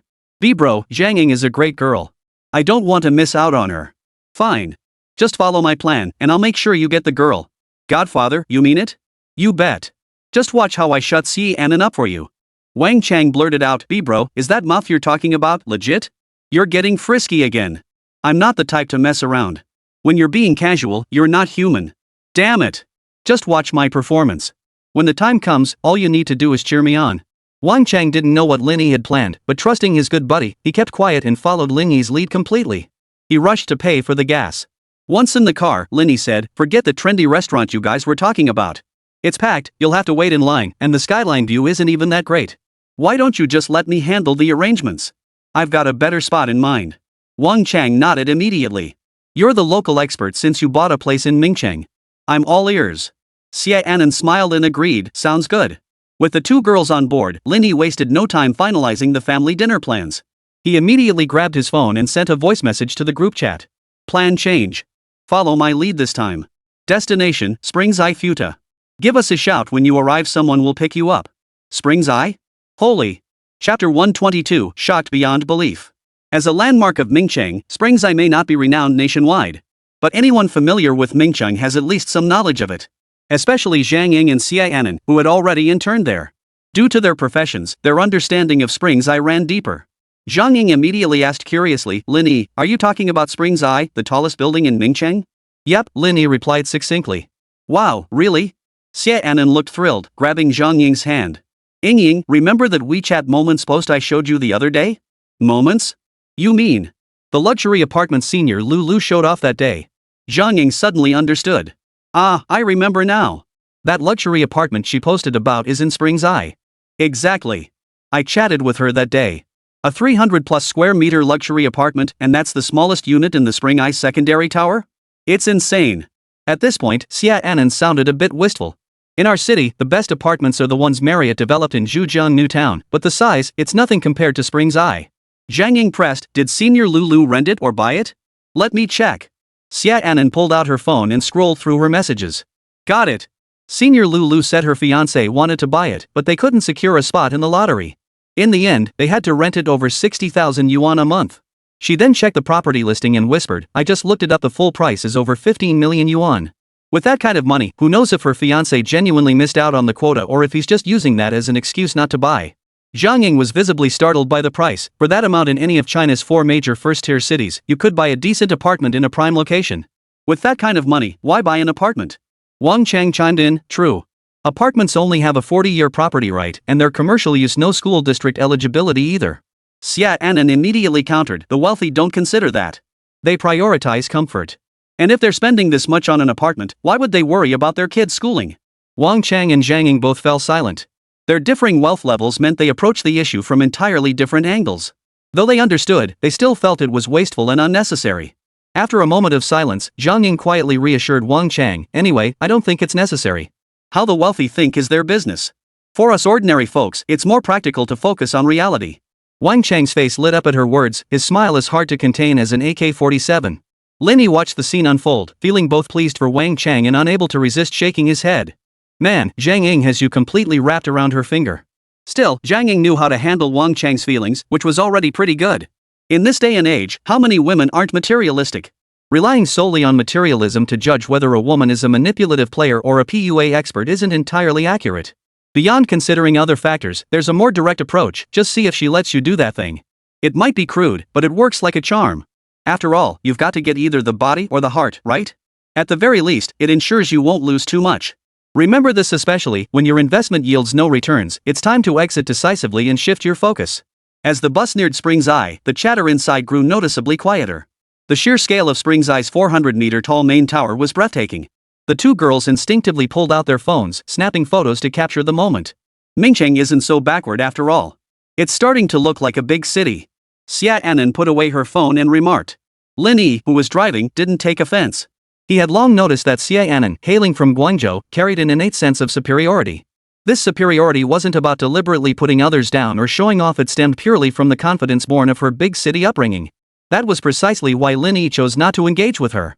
Bro, Zhang Ying is a great girl. I don't want to miss out on her. Fine. Just follow my plan, and I'll make sure you get the girl. Godfather, you mean it? You bet. Just watch how I shut Xiaonan up for you. Wang Chang blurted out, Bro, is that muff you're talking about legit? You're getting frisky again. I'm not the type to mess around. When you're being casual, you're not human. Damn it. Just watch my performance. When the time comes, all you need to do is cheer me on. Wang Chang didn't know what Lin Yi had planned, but trusting his good buddy, he kept quiet and followed Lin Yi's lead completely. He rushed to pay for the gas. Once in the car, Lin Yi said, "Forget the trendy restaurant you guys were talking about. It's packed, you'll have to wait in line, and the skyline view isn't even that great. Why don't you just let me handle the arrangements? I've got a better spot in mind." Wang Chang nodded immediately. "You're the local expert since you bought a place in Mingcheng. I'm all ears." Xiaonan smiled and agreed, "Sounds good." With the two girls on board, Lin Yi wasted no time finalizing the family dinner plans. He immediately grabbed his phone and sent a voice message to the group chat. Plan change. Follow my lead this time. Destination, Springs Eye Futa. Give us a shout when you arrive, someone will pick you up. Springs Eye? Holy. Chapter 122, Shocked Beyond Belief. As a landmark of Mingcheng, Springs Eye may not be renowned nationwide. But anyone familiar with Mingcheng has at least some knowledge of it. Especially Zhang Ying and Xiaonan, who had already interned there. Due to their professions, their understanding of Springs Eye ran deeper. Zhang Ying immediately asked curiously, "Lin Yi, are you talking about Springs Eye, the tallest building in Mingcheng?" "Yep," Lin Yi replied succinctly. "Wow, really?" Xiaonan looked thrilled, grabbing Zhang Ying's hand. "Ying Ying, remember that WeChat Moments post I showed you the other day?" "Moments? You mean?" "The luxury apartment senior Lulu showed off that day." Zhang Ying suddenly understood. "Ah, I remember now. That luxury apartment she posted about is in Springs Eye." "Exactly. I chatted with her that day. A 300+ square meter luxury apartment, and that's the smallest unit in the Spring Eye secondary tower? It's insane." At this point, Xiaonan sounded a bit wistful. "In our city, the best apartments are the ones Marriott developed in Zhujiang New Town, but the size, it's nothing compared to Springs Eye." Zhang Ying pressed, "Did Senior Lulu rent it or buy it? Let me check." Xiaonan pulled out her phone and scrolled through her messages. "Got it. Senior Lulu said her fiancé wanted to buy it, but they couldn't secure a spot in the lottery. In the end, they had to rent it over 60,000 yuan a month. She then checked the property listing and whispered, I just looked it up, the full price is over 15 million yuan. With that kind of money, who knows if her fiancé genuinely missed out on the quota or if he's just using that as an excuse not to buy. Zhang Ying was visibly startled by the price. For that amount in any of China's 4 major first-tier cities, you could buy a decent apartment in a prime location. With that kind of money, why buy an apartment? Wang Chang chimed in, true. Apartments only have a 40-year property right, and their commercial use no school district eligibility either. Xia Anan immediately countered, the wealthy don't consider that. They prioritize comfort. And if they're spending this much on an apartment, why would they worry about their kids' schooling? Wang Chang and Zhang Ying both fell silent. Their differing wealth levels meant they approached the issue from entirely different angles. Though they understood, they still felt it was wasteful and unnecessary. After a moment of silence, Zhang Ying quietly reassured Wang Chang, anyway, I don't think it's necessary. How the wealthy think is their business. For us ordinary folks, it's more practical to focus on reality. Wang Chang's face lit up at her words, his smile as hard to contain as an AK-47. Lin Yi watched the scene unfold, feeling both pleased for Wang Chang and unable to resist shaking his head. Man, Zhang Ying has you completely wrapped around her finger. Still, Zhang Ying knew how to handle Wang Chang's feelings, which was already pretty good. In this day and age, how many women aren't materialistic? Relying solely on materialism to judge whether a woman is a manipulative player or a PUA expert isn't entirely accurate. Beyond considering other factors, there's a more direct approach, just see if she lets you do that thing. It might be crude, but it works like a charm. After all, you've got to get either the body or the heart, right? At the very least, it ensures you won't lose too much. Remember this especially when your investment yields no returns, it's time to exit decisively and shift your focus. As the bus neared Spring's Eye, the chatter inside grew noticeably quieter. The sheer scale of Spring's Eye's 400-meter-tall main tower was breathtaking. The two girls instinctively pulled out their phones, snapping photos to capture the moment. Mingcheng isn't so backward after all. It's starting to look like a big city. Xia Anan put away her phone and remarked. Lin Yi, who was driving, didn't take offense. He had long noticed that Xia Anan, hailing from Guangzhou, carried an innate sense of superiority. This superiority wasn't about deliberately putting others down or showing off, it stemmed purely from the confidence born of her big city upbringing. That was precisely why Lin Yi chose not to engage with her.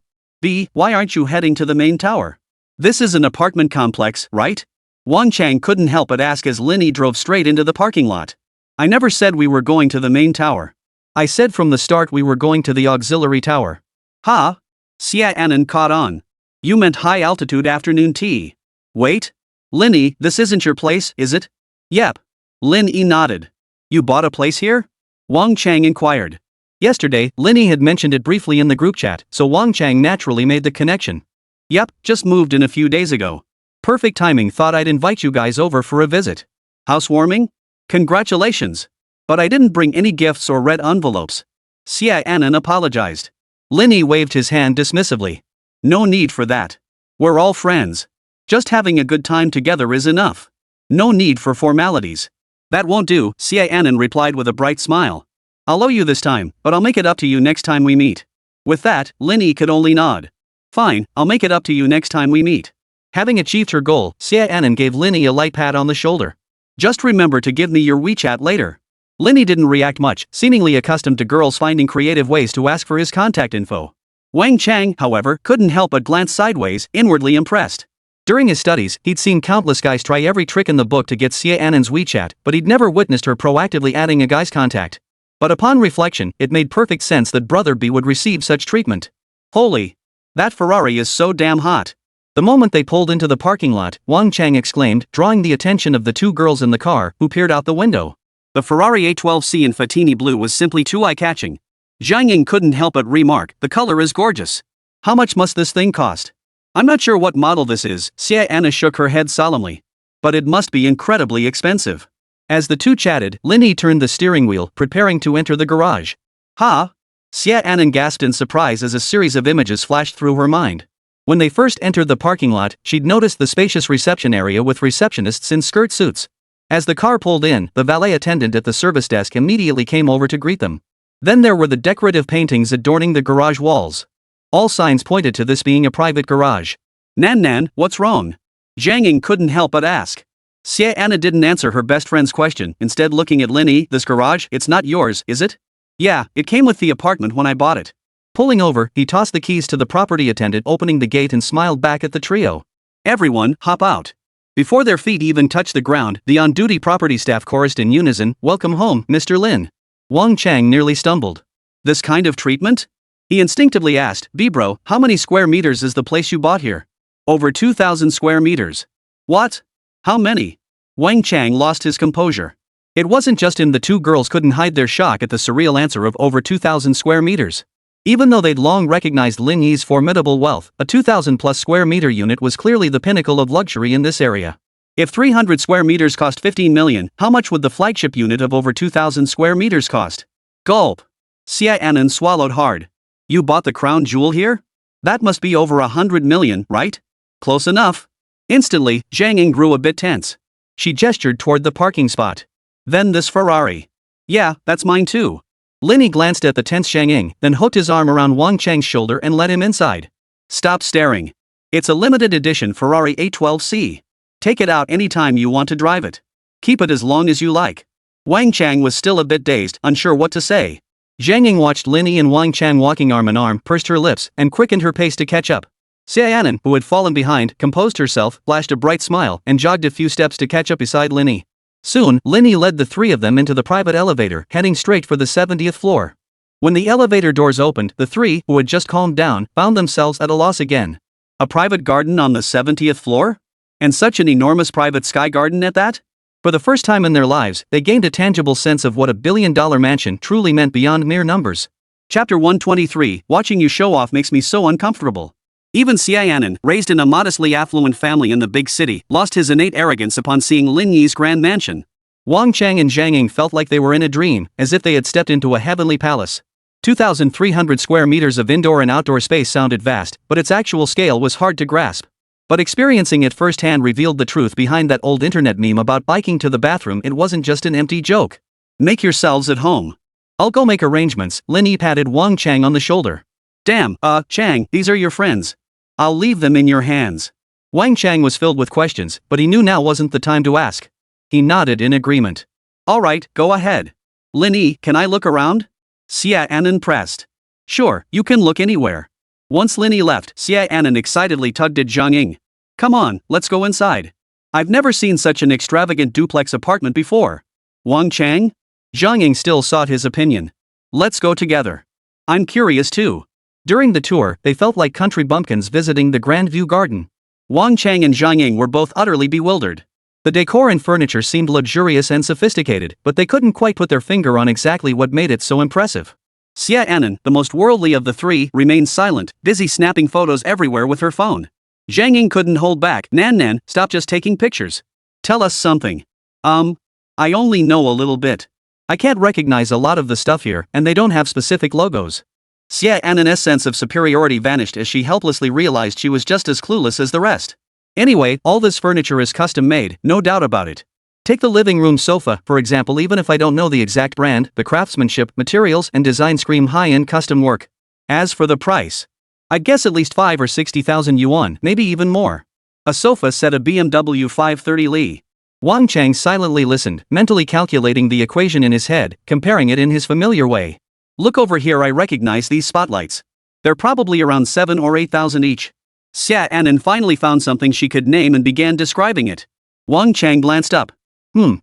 Why aren't you heading to the main tower? This is an apartment complex, right? Wang Chang couldn't help but ask as Lin Yi drove straight into the parking lot. I never said we were going to the main tower. I said from the start we were going to the auxiliary tower. Ha? Xia Anan caught on. You meant high-altitude afternoon tea. Wait. Lin Yi, this isn't your place, is it? Yep. Lin Yi nodded. You bought a place here? Wang Chang inquired. Yesterday, Lin Yi had mentioned it briefly in the group chat, so Wang Chang naturally made the connection. Yep, just moved in a few days ago. Perfect timing, thought I'd invite you guys over for a visit. Housewarming? Congratulations. But I didn't bring any gifts or red envelopes. Xia Anan apologized. Lin Yi waved his hand dismissively. No need for that. We're all friends. Just having a good time together is enough. No need for formalities. That won't do, Xia Anan replied with a bright smile. I'll owe you this time, but I'll make it up to you next time we meet. With that, Lin Yi could only nod. Fine, I'll make it up to you next time we meet. Having achieved her goal, Xia Anan gave Lin Yi a light pat on the shoulder. Just remember to give me your WeChat later. Lin Yi didn't react much, seemingly accustomed to girls finding creative ways to ask for his contact info. Wang Chang, however, couldn't help but glance sideways, inwardly impressed. During his studies, he'd seen countless guys try every trick in the book to get Xia Anan's WeChat, but he'd never witnessed her proactively adding a guy's contact. But upon reflection, it made perfect sense that Brother B would receive such treatment. Holy! That Ferrari is so damn hot. The moment they pulled into the parking lot, Wang Chang exclaimed, drawing the attention of the two girls in the car, who peered out the window. The Ferrari A12C in Fatini blue was simply too eye-catching. Zhang Ying couldn't help but remark, the color is gorgeous. How much must this thing cost? I'm not sure what model this is, Xia Anna shook her head solemnly. But it must be incredibly expensive. As the two chatted, Lin Yi turned the steering wheel, preparing to enter the garage. Ha! Xia Anan gasped in surprise as a series of images flashed through her mind. When they first entered the parking lot, she'd noticed the spacious reception area with receptionists in skirt suits. As the car pulled in, the valet attendant at the service desk immediately came over to greet them. Then there were the decorative paintings adorning the garage walls. All signs pointed to this being a private garage. Nan, what's wrong? Zhang Ying couldn't help but ask. Xia Anna didn't answer her best friend's question, instead looking at Lin Yi, this garage, it's not yours, is it? Yeah, it came with the apartment when I bought it. Pulling over, he tossed the keys to the property attendant, opening the gate and smiled back at the trio. Everyone, hop out. Before their feet even touched the ground, the on-duty property staff chorused in unison, Welcome home, Mr. Lin. Wang Chang nearly stumbled. This kind of treatment? He instinctively asked, "Bro, how many square meters is the place you bought here?" "Over 2,000 square meters." "What? How many?" Wang Chang lost his composure. It wasn't just him, the two girls couldn't hide their shock at the surreal answer of over 2,000 square meters. Even though they'd long recognized Lin Yi's formidable wealth, a 2,000 plus square meter unit was clearly the pinnacle of luxury in this area. If 300 square meters cost 15 million, how much would the flagship unit of over 2,000 square meters cost? Gulp. Xia Anan swallowed hard. "You bought the crown jewel here? That must be over 100 million, right?" "Close enough." Instantly, Zhang Ying grew a bit tense. She gestured toward the parking spot. "Then this Ferrari." "Yeah, that's mine too." Lin Yi glanced at the tense Zhang Ying, then hooked his arm around Wang Chang's shoulder and led him inside. "Stop staring. It's a limited edition Ferrari 812C. Take it out anytime you want to drive it. Keep it as long as you like." Wang Chang was still a bit dazed, unsure what to say. Zhang Ying watched Lin Yi and Wang Chang walking arm in arm, pursed her lips, and quickened her pace to catch up. Xiaonan, who had fallen behind, composed herself, flashed a bright smile, and jogged a few steps to catch up beside Lin Yi. Soon, Lin Yi led the three of them into the private elevator, heading straight for the 70th floor. When the elevator doors opened, the three, who had just calmed down, found themselves at a loss again. A private garden on the 70th floor? And such an enormous private sky garden at that? For the first time in their lives, they gained a tangible sense of what a billion-dollar mansion truly meant beyond mere numbers. Chapter 123, Watching you show off makes me so uncomfortable. Even Xiaonan, raised in a modestly affluent family in the big city, lost his innate arrogance upon seeing Lin Yi's grand mansion. Wang Chang and Zhang Ying felt like they were in a dream, as if they had stepped into a heavenly palace. 2,300 square meters of indoor and outdoor space sounded vast, but its actual scale was hard to grasp. But experiencing it firsthand revealed the truth behind that old internet meme about biking to the bathroom. It wasn't just an empty joke. "Make yourselves at home. I'll go make arrangements." Lin Yi patted Wang Chang on the shoulder. "Damn, Chang, these are your friends. I'll leave them in your hands." Wang Chang was filled with questions, but he knew now wasn't the time to ask. He nodded in agreement. "All right, go ahead. Lin Yi, can I look around?" Xia Anan pressed. "Sure, you can look anywhere." Once Lin Yi left, Xia Anan excitedly tugged at Zhang Ying. "Come on, let's go inside. I've never seen such an extravagant duplex apartment before." "Wang Chang?" Zhang Ying still sought his opinion. "Let's go together. I'm curious too." During the tour, they felt like country bumpkins visiting the Grand View Garden. Wang Chang and Zhang Ying were both utterly bewildered. The decor and furniture seemed luxurious and sophisticated, but they couldn't quite put their finger on exactly what made it so impressive. Xia Anan, the most worldly of the three, remained silent, busy snapping photos everywhere with her phone. Zhang Ying couldn't hold back. Nan, stop just taking pictures. Tell us something." I only know a little bit. I can't recognize a lot of the stuff here, and they don't have specific logos." Xia Anan's sense of superiority vanished as she helplessly realized she was just as clueless as the rest. "Anyway, all this furniture is custom-made, no doubt about it. Take the living room sofa, for example. Even if I don't know the exact brand, the craftsmanship, materials, and design scream high-end custom work. As for the price, I'd guess at least 5 or 60,000 yuan, maybe even more. A sofa set a BMW 530 Li." Wang Chang silently listened, mentally calculating the equation in his head, comparing it in his familiar way. "Look over here, I recognize these spotlights. They're probably around 7 or 8,000 each." Xia Anan finally found something she could name and began describing it. Wang Chang glanced up.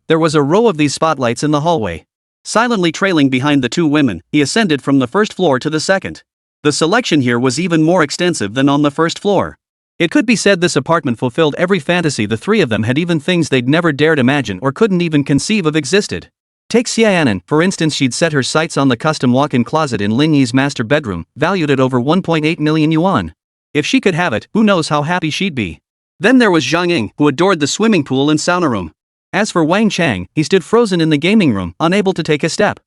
There was a row of these spotlights in the hallway. Silently trailing behind the two women, he ascended from the first floor to the second. The selection here was even more extensive than on the first floor. It could be said this apartment fulfilled every fantasy the three of them had, even things they'd never dared imagine or couldn't even conceive of existed. Take Xiaonan, for instance. She'd set her sights on the custom walk-in closet in Lin Yi's master bedroom, valued at over 1.8 million yuan. If she could have it, who knows how happy she'd be. Then there was Zhang Ying, who adored the swimming pool and sauna room. As for Wang Chang, he stood frozen in the gaming room, unable to take a step.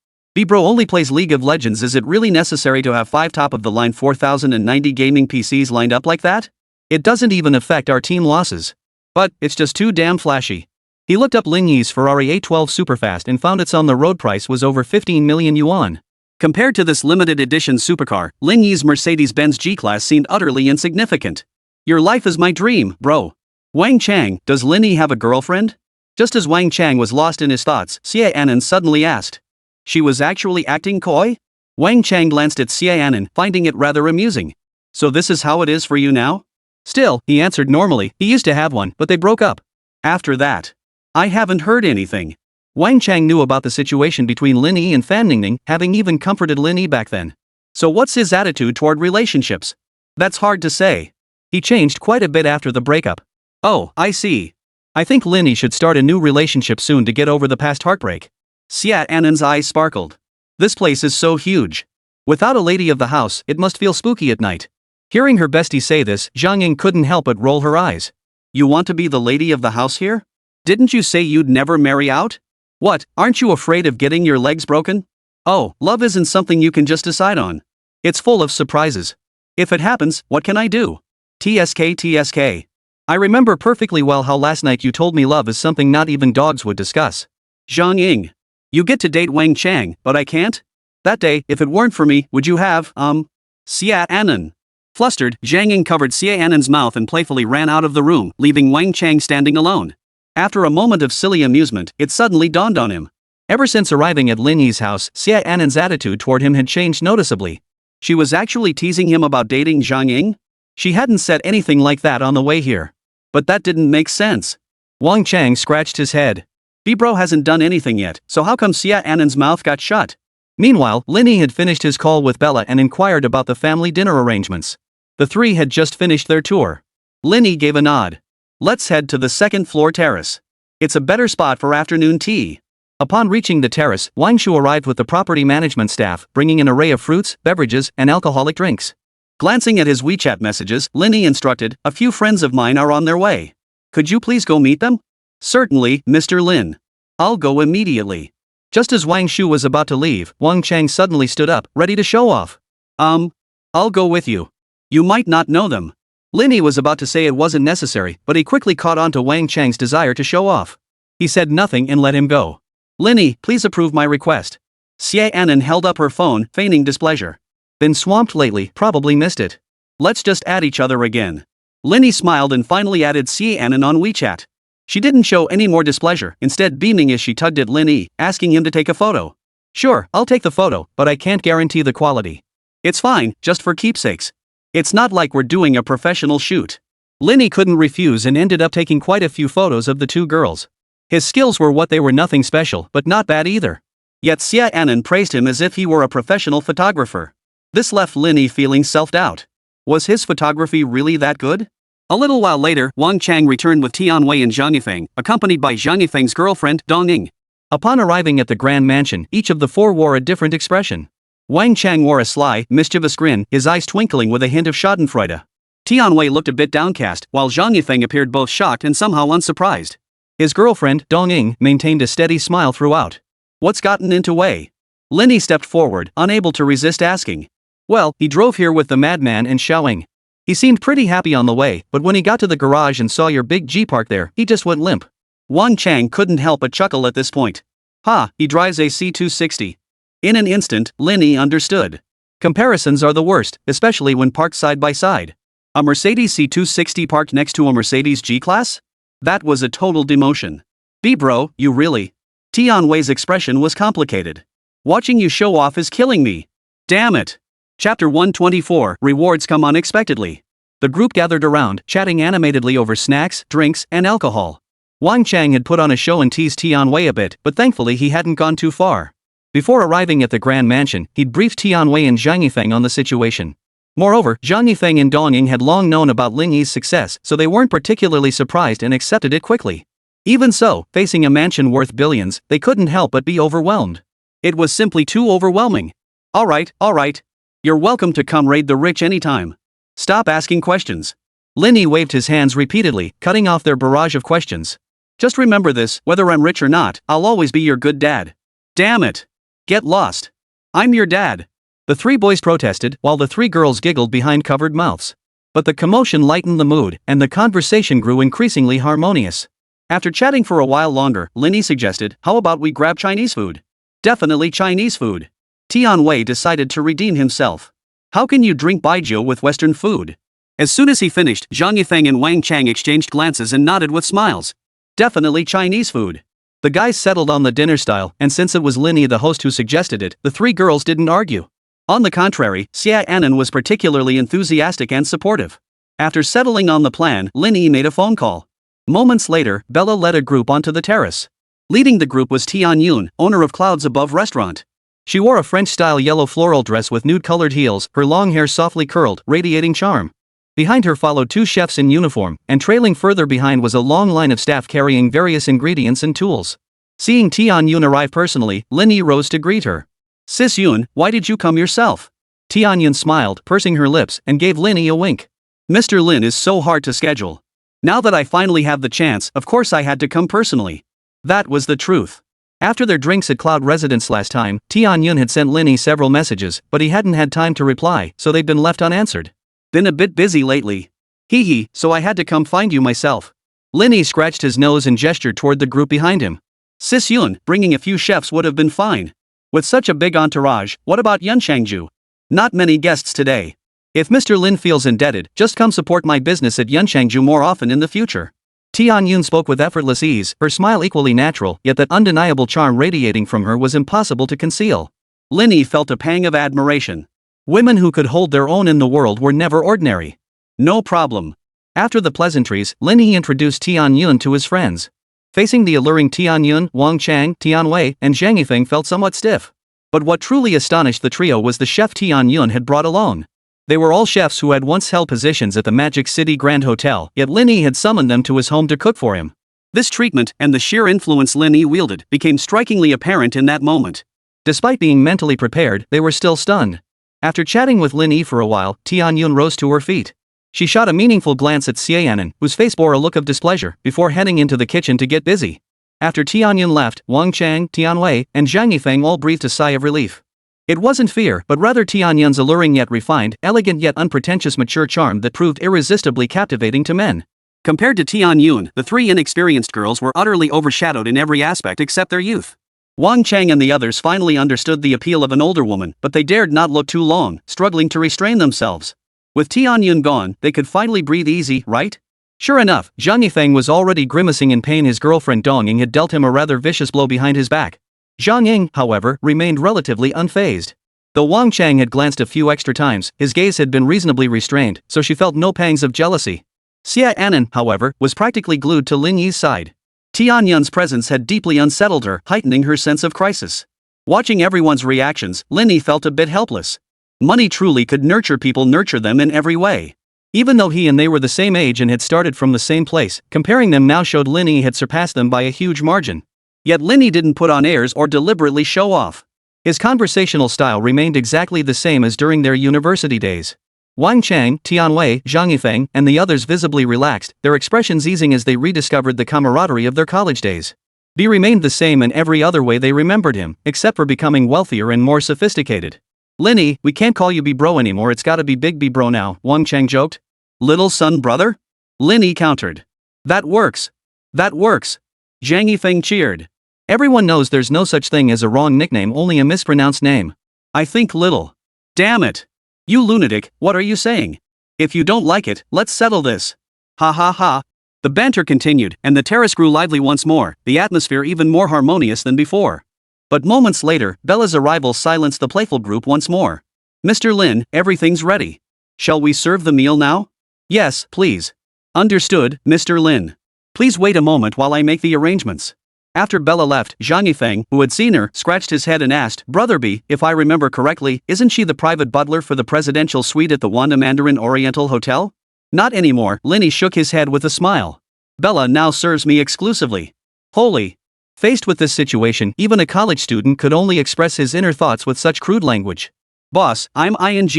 Bro only plays League of Legends. Is it really necessary to have 5 top-of-the-line 4090 gaming PCs lined up like that? It doesn't even affect our team losses. But it's just too damn flashy. He looked up Lin Yi's Ferrari 812 Superfast and found its on-the-road price was over 15 million yuan. Compared to this limited edition supercar, Lin Yi's Mercedes-Benz G-Class seemed utterly insignificant. "Your life is my dream, bro." "Wang Chang, does Lin Yi have a girlfriend?" Just as Wang Chang was lost in his thoughts, Xia Anan suddenly asked. She was actually acting coy? Wang Chang glanced at Xia Anan, finding it rather amusing. "So this is how it is for you now?" "Still," he answered normally, "he used to have one, but they broke up." "After that? I haven't heard anything." Wang Chang knew about the situation between Lin Yi and Fan Ningning, having even comforted Lin Yi back then. So what's his attitude toward relationships? That's hard to say. He changed quite a bit after the breakup. Oh, I see. I think Lin Yi should start a new relationship soon to get over the past heartbreak. Xia Annan's eyes sparkled. This place is so huge. Without a lady of the house, it must feel spooky at night. Hearing her bestie say this, Zhang Ying couldn't help but roll her eyes. You want to be the lady of the house here? Didn't you say you'd never marry out? What, aren't you afraid of getting your legs broken? Oh, love isn't something you can just decide on. It's full of surprises. If it happens, what can I do? TSK. I remember perfectly well how last night you told me love is something not even dogs would discuss. Zhang Ying. You get to date Wang Chang, but I can't? That day, if it weren't for me, would you have, Xia Annan? Flustered, Zhang Ying covered Xia Annan's mouth and playfully ran out of the room, leaving Wang Chang standing alone. After a moment of silly amusement, it suddenly dawned on him. Ever since arriving at Lin Yi's house, Xia Annan's attitude toward him had changed noticeably. She was actually teasing him about dating Zhang Ying? She hadn't said anything like that on the way here. But that didn't make sense. Wang Chang scratched his head. B-bro hasn't done anything yet, so how come Xia Annan's mouth got shut? Meanwhile, Lin Yi had finished his call with Bella and inquired about the family dinner arrangements. The three had just finished their tour. Lin Yi gave a nod. Let's head to the second floor terrace. It's a better spot for afternoon tea. Upon reaching the terrace, Wang Shu arrived with the property management staff, bringing an array of fruits, beverages, and alcoholic drinks. Glancing at his WeChat messages, Lin Yi instructed, a few friends of mine are on their way. Could you please go meet them? Certainly, Mr. Lin. I'll go immediately. Just as Wang Shu was about to leave, Wang Chang suddenly stood up, ready to show off. I'll go with you. You might not know them. Lin Yi was about to say it wasn't necessary, but he quickly caught on to Wang Chang's desire to show off. He said nothing and let him go. Lin Yi, please approve my request. Xie Annan held up her phone, feigning displeasure. Been swamped lately, probably missed it. Let's just add each other again. Lin Yi smiled and finally added Xie Annan on WeChat. She didn't show any more displeasure, instead beaming as she tugged at Lin Yi, asking him to take a photo. Sure, I'll take the photo, but I can't guarantee the quality. It's fine, just for keepsakes. It's not like we're doing a professional shoot. Lin Yi couldn't refuse and ended up taking quite a few photos of the two girls. His skills were what they were, nothing special, but not bad either. Yet Xia Annan praised him as if he were a professional photographer. This left Lin Yi feeling self-doubt. Was his photography really that good? A little while later, Wang Chang returned with Tianwei and Zhang Yifeng, accompanied by Zhang Yifeng's girlfriend, Dong Ying. Upon arriving at the Grand Mansion, each of the four wore a different expression. Wang Chang wore a sly, mischievous grin, his eyes twinkling with a hint of schadenfreude. Tianwei looked a bit downcast, while Zhang Yifeng appeared both shocked and somehow unsurprised. His girlfriend, Dong Ying, maintained a steady smile throughout. What's gotten into Wei? Lin Yi stepped forward, unable to resist asking. Well, he drove here with the madman and Xiaoying. He seemed pretty happy on the way, but when he got to the garage and saw your big G parked there, he just went limp. Wang Chang couldn't help but chuckle at this point. Ha, he drives a C260. In an instant, Lin Yi understood. Comparisons are the worst, especially when parked side by side. A Mercedes C260 parked next to a Mercedes G-Class? That was a total demotion. B-bro, you really? Tianwei's expression was complicated. Watching you show off is killing me. Damn it. Chapter 124, Rewards Come Unexpectedly. The group gathered around, chatting animatedly over snacks, drinks, and alcohol. Wang Chang had put on a show and teased Tianwei a bit, but thankfully he hadn't gone too far. Before arriving at the Grand Mansion, he'd briefed Tianwei and Zhang Yifeng on the situation. Moreover, Zhang Yifeng and Dong Ying had long known about Lin Yi's success, so they weren't particularly surprised and accepted it quickly. Even so, facing a mansion worth billions, they couldn't help but be overwhelmed. It was simply too overwhelming. Alright. You're welcome to come raid the rich anytime. Stop asking questions. Lin Yi waved his hands repeatedly, cutting off their barrage of questions. Just remember this, whether I'm rich or not, I'll always be your good dad. Damn it. Get lost. I'm your dad. The three boys protested, while the three girls giggled behind covered mouths. But the commotion lightened the mood, and the conversation grew increasingly harmonious. After chatting for a while longer, Lin Yi suggested, how about we grab Chinese food? Definitely Chinese food. Tianwei decided to redeem himself. How can you drink baijiu with Western food? As soon as he finished, Zhang Yifeng and Wang Chang exchanged glances and nodded with smiles. Definitely Chinese food. The guys settled on the dinner style, and since it was Lin Yi the host who suggested it, the three girls didn't argue. On the contrary, Xia Annan was particularly enthusiastic and supportive. After settling on the plan, Lin Yi made a phone call. Moments later, Bella led a group onto the terrace. Leading the group was Tian Yun, owner of Clouds Above Restaurant. She wore a French-style yellow floral dress with nude-colored heels, her long hair softly curled, radiating charm. Behind her followed two chefs in uniform, and trailing further behind was a long line of staff carrying various ingredients and tools. Seeing Tian Yun arrive personally, Lin Yi rose to greet her. "Sis Yun, why did you come yourself?" Tian Yun smiled, pursing her lips, and gave Lin Yi a wink. "Mr. Lin is so hard to schedule. Now that I finally have the chance, of course I had to come personally." That was the truth. After their drinks at Cloud Residence last time, Tian Yun had sent Lin Yi several messages, but he hadn't had time to reply, so they'd been left unanswered. "Been a bit busy lately. Hee, so I had to come find you myself." Lin Yi scratched his nose and gestured toward the group behind him. "Sis Yun, bringing a few chefs would have been fine. With such a big entourage, what about Yanchangju? Not many guests today. If Mr. Lin feels indebted, just come support my business at Yanchangju more often in the future." Tian Yun spoke with effortless ease, her smile equally natural, yet that undeniable charm radiating from her was impossible to conceal. Lin Yi felt a pang of admiration. Women who could hold their own in the world were never ordinary. "No problem." After the pleasantries, Lin Yi introduced Tian Yun to his friends. Facing the alluring Tian Yun, Wang Chang, Tian Wei, and Zhang Yifeng felt somewhat stiff. But what truly astonished the trio was the chef Tian Yun had brought along. They were all chefs who had once held positions at the Magic City Grand Hotel, yet Lin Yi had summoned them to his home to cook for him. This treatment, and the sheer influence Lin Yi wielded, became strikingly apparent in that moment. Despite being mentally prepared, they were still stunned. After chatting with Lin Yi for a while, Tian Yun rose to her feet. She shot a meaningful glance at Xiaonan, whose face bore a look of displeasure, before heading into the kitchen to get busy. After Tian Yun left, Wang Chang, Tian Wei, and Zhang Yifeng all breathed a sigh of relief. It wasn't fear, but rather Tian Yun's alluring yet refined, elegant yet unpretentious mature charm that proved irresistibly captivating to men. Compared to Tian Yun, the three inexperienced girls were utterly overshadowed in every aspect except their youth. Wang Chang and the others finally understood the appeal of an older woman, but they dared not look too long, struggling to restrain themselves. With Tian Yun gone, they could finally breathe easy, right? Sure enough, Zhang Yifeng was already grimacing in pain. His girlfriend Dong Ying had dealt him a rather vicious blow behind his back. Zhang Ying, however, remained relatively unfazed. Though Wang Chang had glanced a few extra times, his gaze had been reasonably restrained, so she felt no pangs of jealousy. Xiaonan, however, was practically glued to Lin Yi's side. Tian Yun's presence had deeply unsettled her, heightening her sense of crisis. Watching everyone's reactions, Lin Yi felt a bit helpless. Money truly could nurture people, nurture them in every way. Even though he and they were the same age and had started from the same place, comparing them now showed Lin Yi had surpassed them by a huge margin. Yet Lin Yi didn't put on airs or deliberately show off. His conversational style remained exactly the same as during their university days. Wang Chang, Tian Wei, Zhang Yifeng, and the others visibly relaxed, their expressions easing as they rediscovered the camaraderie of their college days. He remained the same in every other way they remembered him, except for becoming wealthier and more sophisticated. "Lin Yi, we can't call you B-bro anymore, it's gotta be Big B-bro now," Wang Chang joked. "Little son brother?" Lin Yi countered. That works. That works." Zhang Yifeng cheered. "Everyone knows there's no such thing as a wrong nickname, only a mispronounced name. I think little." "Damn it. You lunatic, what are you saying? If you don't like it, let's settle this." Ha ha ha. The banter continued, and the terrace grew lively once more, the atmosphere even more harmonious than before. But moments later, Bella's arrival silenced the playful group once more. "Mr. Lin, everything's ready. Shall we serve the meal now?" "Yes, please." "Understood, Mr. Lin. Please wait a moment while I make the arrangements." After Bella left, Zhang Yifeng, who had seen her, scratched his head and asked, "Brother B, if I remember correctly, isn't she the private butler for the presidential suite at the Wanda Mandarin Oriental Hotel?" "Not anymore," Lin Yi shook his head with a smile. "Bella now serves me exclusively." Holy. Faced with this situation, even a college student could only express his inner thoughts with such crude language. "Boss, I'm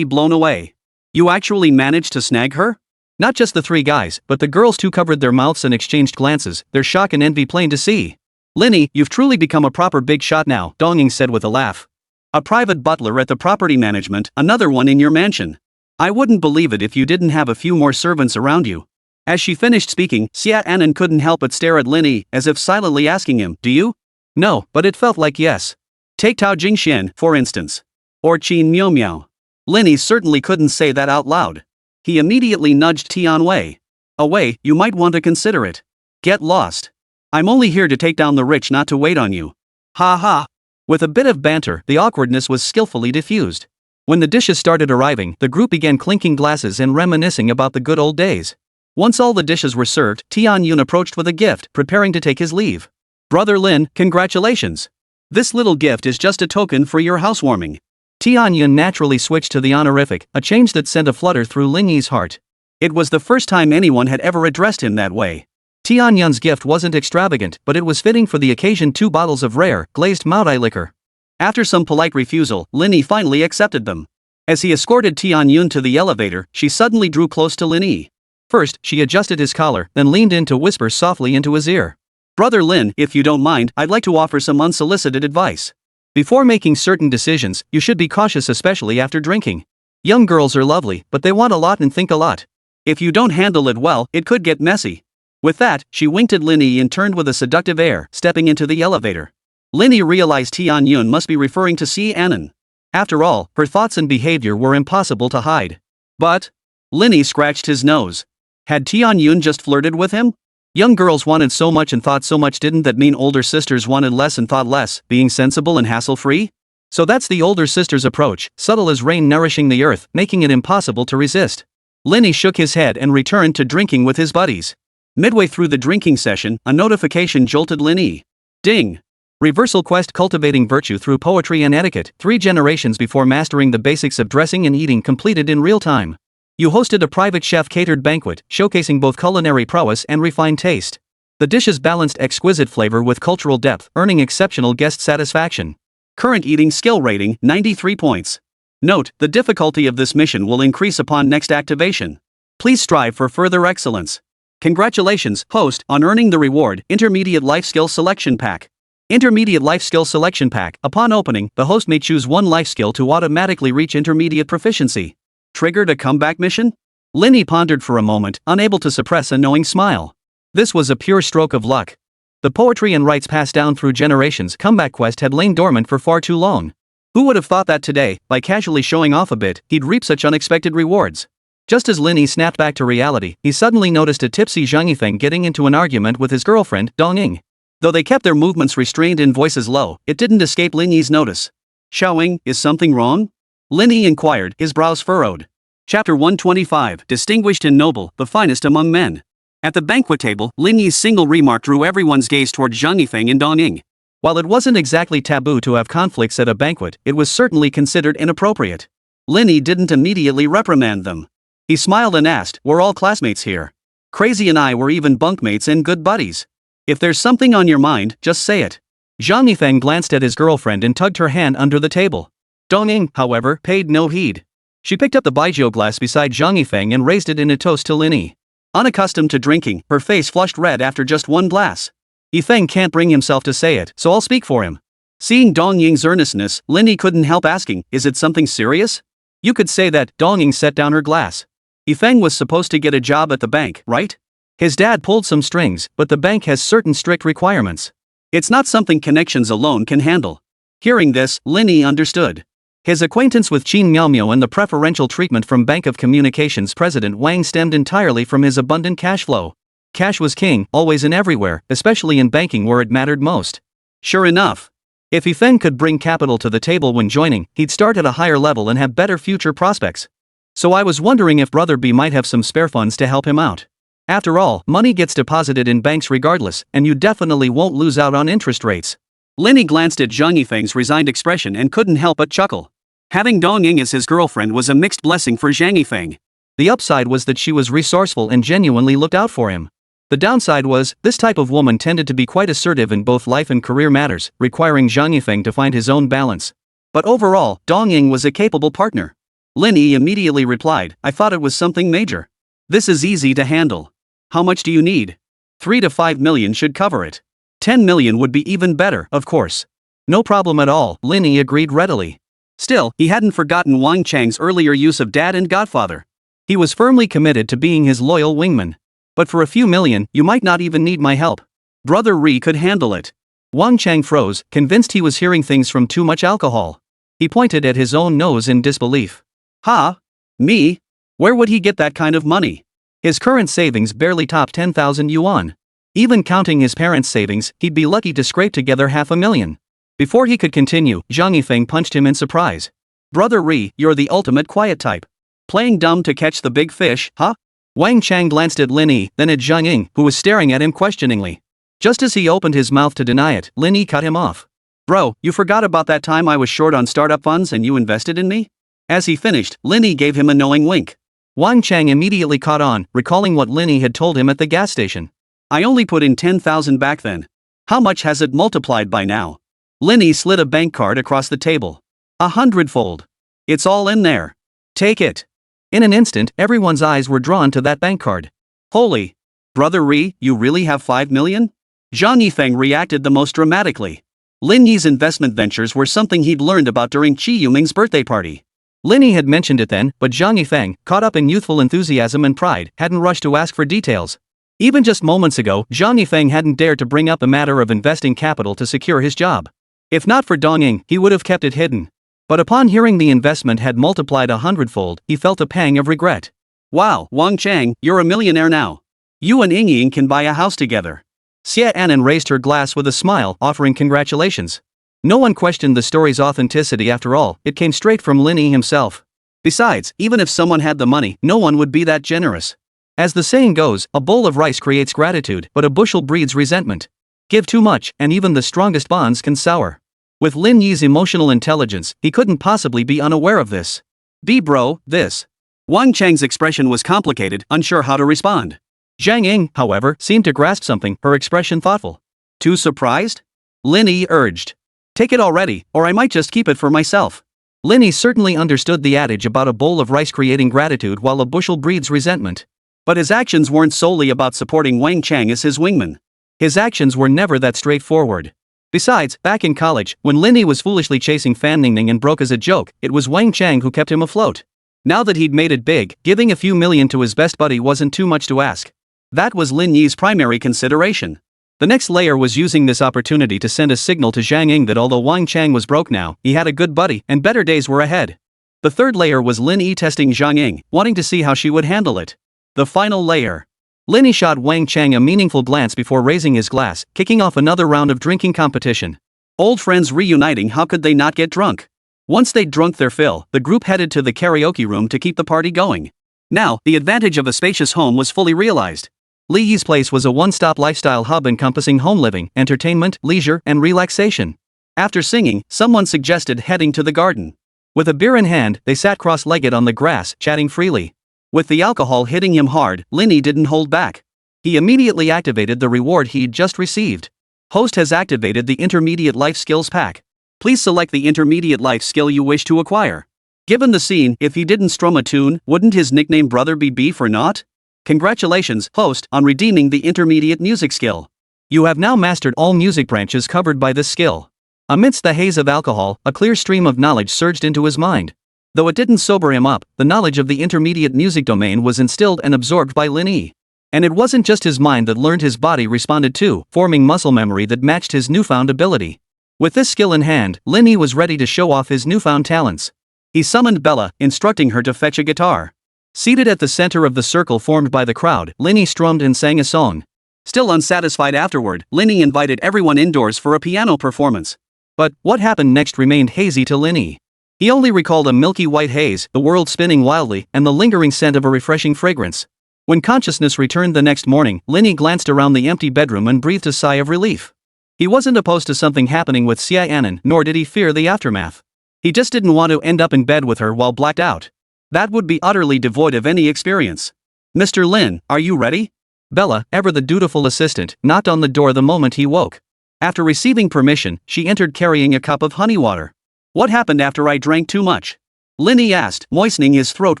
blown away. You actually managed to snag her?" Not just the three guys, but the girls too covered their mouths and exchanged glances, their shock and envy plain to see. "Lin Yi, you've truly become a proper big shot now," Dong Ying said with a laugh. "A private butler at the property management, another one in your mansion. I wouldn't believe it if you didn't have a few more servants around you." As she finished speaking, Xiaonan couldn't help but stare at Lin Yi, as if silently asking him, "Do you?" "No, but it felt like yes." Take Tao Jingxian, for instance. Or Qin Miao Miao. Lin Yi certainly couldn't say that out loud. He immediately nudged Tian Wei. "Away, you might want to consider it. Get lost. I'm only here to take down the rich, not to wait on you." Ha ha. With a bit of banter, the awkwardness was skillfully diffused. When the dishes started arriving, the group began clinking glasses and reminiscing about the good old days. Once all the dishes were served, Tian Yun approached with a gift, preparing to take his leave. Brother Lin, congratulations. This little gift is just a token for your housewarming. Tianyun naturally switched to the honorific, a change that sent a flutter through Lin Yi's heart. It was the first time anyone had ever addressed him that way. Tianyun's gift wasn't extravagant, but it was fitting for the occasion: 2 bottles of rare, glazed Maodai liquor. After some polite refusal, Lin Yi finally accepted them. As he escorted Tianyun to the elevator, she suddenly drew close to Lin Yi. First, she adjusted his collar, then leaned in to whisper softly into his ear. Brother Lin, if you don't mind, I'd like to offer some unsolicited advice. Before making certain decisions, you should be cautious, especially after drinking. Young girls are lovely, but they want a lot and think a lot. If you don't handle it well, it could get messy. With that, she winked at Lin Yi and turned with a seductive air, stepping into the elevator. Lin Yi realized Tianyun must be referring to Si Anan. After all, her thoughts and behavior were impossible to hide. But Lin Yi scratched his nose. Had Tianyun just flirted with him? Young girls wanted so much and thought so much. Didn't that mean older sisters wanted less and thought less, being sensible and hassle-free? So that's the older sister's approach, subtle as rain nourishing the earth, making it impossible to resist. Lin Yi shook his head and returned to drinking with his buddies. Midway through the drinking session, a notification jolted Lin Yi. Ding! Reversal quest: cultivating virtue through poetry and etiquette, 3 generations before mastering the basics of dressing and eating, completed in real time. You hosted a private chef-catered banquet, showcasing both culinary prowess and refined taste. The dishes balanced exquisite flavor with cultural depth, earning exceptional guest satisfaction. Current eating skill rating, 93 points. Note, the difficulty of this mission will increase upon next activation. Please strive for further excellence. Congratulations, host, on earning the reward, Intermediate Life Skill Selection Pack. Intermediate Life Skill Selection Pack. Upon opening, the host may choose 1 life skill to automatically reach intermediate proficiency. Triggered a comeback mission? Lin Yi pondered for a moment, unable to suppress a knowing smile. This was a pure stroke of luck. The poetry and rites passed down through generations, comeback quest had lain dormant for far too long. Who would have thought that today, by casually showing off a bit, he'd reap such unexpected rewards? Just as Lin Yi snapped back to reality, he suddenly noticed a tipsy Zhang Yifeng getting into an argument with his girlfriend, Dong Ying. Though they kept their movements restrained and voices low, it didn't escape Lin Yi's notice. Xiaoying, is something wrong? Lin Yi inquired, his brows furrowed. Chapter 125, Distinguished and Noble, the Finest Among Men. At the banquet table, Lin Yi's single remark drew everyone's gaze toward Zhang Yifeng and Dong Ying. While it wasn't exactly taboo to have conflicts at a banquet, it was certainly considered inappropriate. Lin Yi didn't immediately reprimand them. He smiled and asked, "We're all classmates here. Crazy and I were even bunkmates and good buddies. If there's something on your mind, just say it." Zhang Yifeng glanced at his girlfriend and tugged her hand under the table. Dong Ying, however, paid no heed. She picked up the baijiu glass beside Zhang Yifeng and raised it in a toast to Lin Yi. Unaccustomed to drinking, her face flushed red after just 1 glass. Yifeng can't bring himself to say it, so I'll speak for him. Seeing Dong Ying's earnestness, Lin Yi couldn't help asking, "Is it something serious?" You could say that. Dong Ying set down her glass. Yifeng was supposed to get a job at the bank, right? His dad pulled some strings, but the bank has certain strict requirements. It's not something connections alone can handle. Hearing this, Lin Yi understood. His acquaintance with Qin Miaomiao and the preferential treatment from Bank of Communications President Wang stemmed entirely from his abundant cash flow. Cash was king, always and everywhere, especially in banking where it mattered most. Sure enough. If Yifeng could bring capital to the table when joining, he'd start at a higher level and have better future prospects. So I was wondering if Brother B might have some spare funds to help him out. After all, money gets deposited in banks regardless, and you definitely won't lose out on interest rates. Lin Yi glanced at Zhang Yifeng's resigned expression and couldn't help but chuckle. Having Dong Ying as his girlfriend was a mixed blessing for Zhang Yifeng. The upside was that she was resourceful and genuinely looked out for him. The downside was, this type of woman tended to be quite assertive in both life and career matters, requiring Zhang Yifeng to find his own balance. But overall, Dong Ying was a capable partner. Lin Yi immediately replied, "I thought it was something major. This is easy to handle. How much do you need?" 3 to 5 million should cover it. 10 million would be even better, of course. No problem at all, Lin Yi agreed readily. Still, he hadn't forgotten Wang Chang's earlier use of dad and godfather. He was firmly committed to being his loyal wingman. "But for a few million, you might not even need my help. Brother Ri could handle it." Wang Chang froze, convinced he was hearing things from too much alcohol. He pointed at his own nose in disbelief. "Ha? Me? Where would he get that kind of money?" His current savings barely topped 10,000 yuan. Even counting his parents' savings, he'd be lucky to scrape together 500,000. Before he could continue, Zhang Yifeng punched him in surprise. "Brother Ri, you're the ultimate quiet type. Playing dumb to catch the big fish, huh?" Wang Chang glanced at Lin Yi, then at Zhang Ying, who was staring at him questioningly. Just as he opened his mouth to deny it, Lin Yi cut him off. Bro, you forgot about that time I was short on startup funds and you invested in me? As he finished, Lin Yi gave him a knowing wink. Wang Chang immediately caught on, recalling what Lin Yi had told him at the gas station. I only put in 10,000 back then. How much has it multiplied by now? Lin Yi slid a bank card across the table. 100-fold. It's all in there. Take it. In an instant, everyone's eyes were drawn to that bank card. Holy. Brother Ri, you really have 5 million? Zhang Yifeng reacted the most dramatically. Lin Yi's investment ventures were something he'd learned about during Qi Yuming's birthday party. Lin Yi had mentioned it then, but Zhang Yifeng, caught up in youthful enthusiasm and pride, hadn't rushed to ask for details. Even just moments ago, Zhang Yifeng hadn't dared to bring up the matter of investing capital to secure his job. If not for Dong Ying, he would have kept it hidden. But upon hearing the investment had multiplied 100-fold, he felt a pang of regret. Wow, Wang Chang, you're a millionaire now. You and Ying Ying can buy a house together. Xie Anan raised her glass with a smile, offering congratulations. No one questioned the story's authenticity after all, it came straight from Lin Yi himself. Besides, even if someone had the money, no one would be that generous. As the saying goes, a bowl of rice creates gratitude, but a bushel breeds resentment. Give too much, and even the strongest bonds can sour. With Lin Yi's emotional intelligence, he couldn't possibly be unaware of this. Bro, this. Wang Chang's expression was complicated, unsure how to respond. Zhang Ying, however, seemed to grasp something, her expression thoughtful. Too surprised? Lin Yi urged. Take it already, or I might just keep it for myself. Lin Yi certainly understood the adage about a bowl of rice creating gratitude while a bushel breeds resentment. But his actions weren't solely about supporting Wang Chang as his wingman. His actions were never that straightforward. Besides, back in college, when Lin Yi was foolishly chasing Fan Ningning and broke as a joke, it was Wang Chang who kept him afloat. Now that he'd made it big, giving a few million to his best buddy wasn't too much to ask. That was Lin Yi's primary consideration. The next layer was using this opportunity to send a signal to Zhang Ying that although Wang Chang was broke now, he had a good buddy, and better days were ahead. The third layer was Lin Yi testing Zhang Ying, wanting to see how she would handle it. The final layer. Lin Yi shot Wang Chang a meaningful glance before raising his glass, kicking off another round of drinking competition. Old friends reuniting, how could they not get drunk? Once they'd drunk their fill, the group headed to the karaoke room to keep the party going. Now, the advantage of a spacious home was fully realized. Li Yi's place was a one-stop lifestyle hub encompassing home living, entertainment, leisure, and relaxation. After singing, someone suggested heading to the garden. With a beer in hand, they sat cross-legged on the grass, chatting freely. With the alcohol hitting him hard, Lin Yi didn't hold back. He immediately activated the reward he'd just received. Host has activated the Intermediate Life Skills pack. Please select the intermediate life skill you wish to acquire. Given the scene, if he didn't strum a tune, wouldn't his nickname brother be beef or not? Congratulations, host, on redeeming the intermediate music skill. You have now mastered all music branches covered by this skill. Amidst the haze of alcohol, a clear stream of knowledge surged into his mind. Though it didn't sober him up, the knowledge of the intermediate music domain was instilled and absorbed by Lin Yi. And it wasn't just his mind that learned, his body responded too, forming muscle memory that matched his newfound ability. With this skill in hand, Lin Yi was ready to show off his newfound talents. He summoned Bella, instructing her to fetch a guitar. Seated at the center of the circle formed by the crowd, Lin Yi strummed and sang a song. Still unsatisfied afterward, Lin Yi invited everyone indoors for a piano performance. But what happened next remained hazy to Lin Yi. He only recalled a milky white haze, the world spinning wildly, and the lingering scent of a refreshing fragrance. When consciousness returned the next morning, Lin Yi glanced around the empty bedroom and breathed a sigh of relief. He wasn't opposed to something happening with Xie Anan, nor did he fear the aftermath. He just didn't want to end up in bed with her while blacked out. That would be utterly devoid of any experience. Mr. Lin, are you ready? Bella, ever the dutiful assistant, knocked on the door the moment he woke. After receiving permission, she entered carrying a cup of honey water. What happened after I drank too much? Lin Yi asked, moistening his throat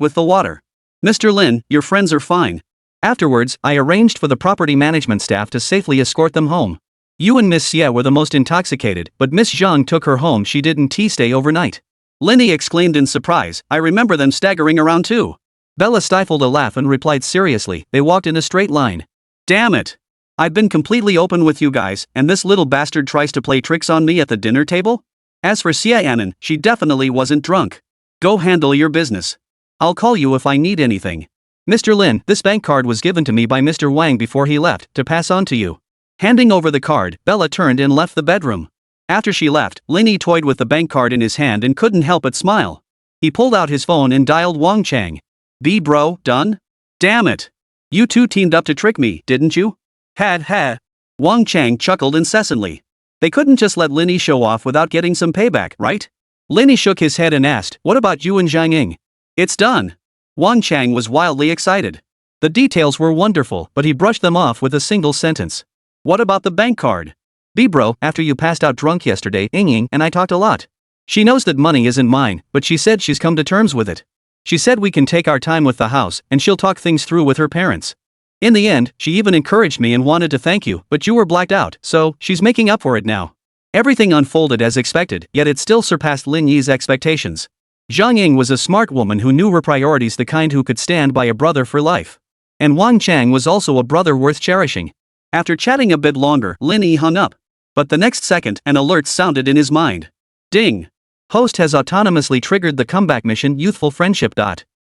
with the water. Mr. Lin, your friends are fine. Afterwards, I arranged for the property management staff to safely escort them home. You and Miss Xie were the most intoxicated, but Miss Zhang took her home. She didn't stay overnight. Lin Yi exclaimed in surprise, I remember them staggering around too. Bella stifled a laugh and replied seriously, they walked in a straight line. Damn it. I've been completely open with you guys, and this little bastard tries to play tricks on me at the dinner table? As for Xie Anan, she definitely wasn't drunk. Go handle your business. I'll call you if I need anything. Mr. Lin, this bank card was given to me by Mr. Wang before he left, to pass on to you. Handing over the card, Bella turned and left the bedroom. After she left, Lin Yi toyed with the bank card in his hand and couldn't help but smile. He pulled out his phone and dialed Wang Chang. Bro, done? Damn it. You two teamed up to trick me, didn't you? Ha. Wang Chang chuckled incessantly. They couldn't just let Lin Yi show off without getting some payback, right? Lin Yi shook his head and asked, "What about you and Zhang Ying?" It's done. Wang Chang was wildly excited. The details were wonderful, but he brushed them off with a single sentence. What about the bank card? Bro, after you passed out drunk yesterday, Ying and I talked a lot. She knows that money isn't mine, but she said she's come to terms with it. She said we can take our time with the house, and she'll talk things through with her parents. In the end, she even encouraged me and wanted to thank you, but you were blacked out, so she's making up for it now. Everything unfolded as expected, yet it still surpassed Lin Yi's expectations. Zhang Ying was a smart woman who knew her priorities, the kind who could stand by a brother for life. And Wang Chang was also a brother worth cherishing. After chatting a bit longer, Lin Yi hung up. But the next second, an alert sounded in his mind. Ding! Host has autonomously triggered the comeback mission Youthful Friendship.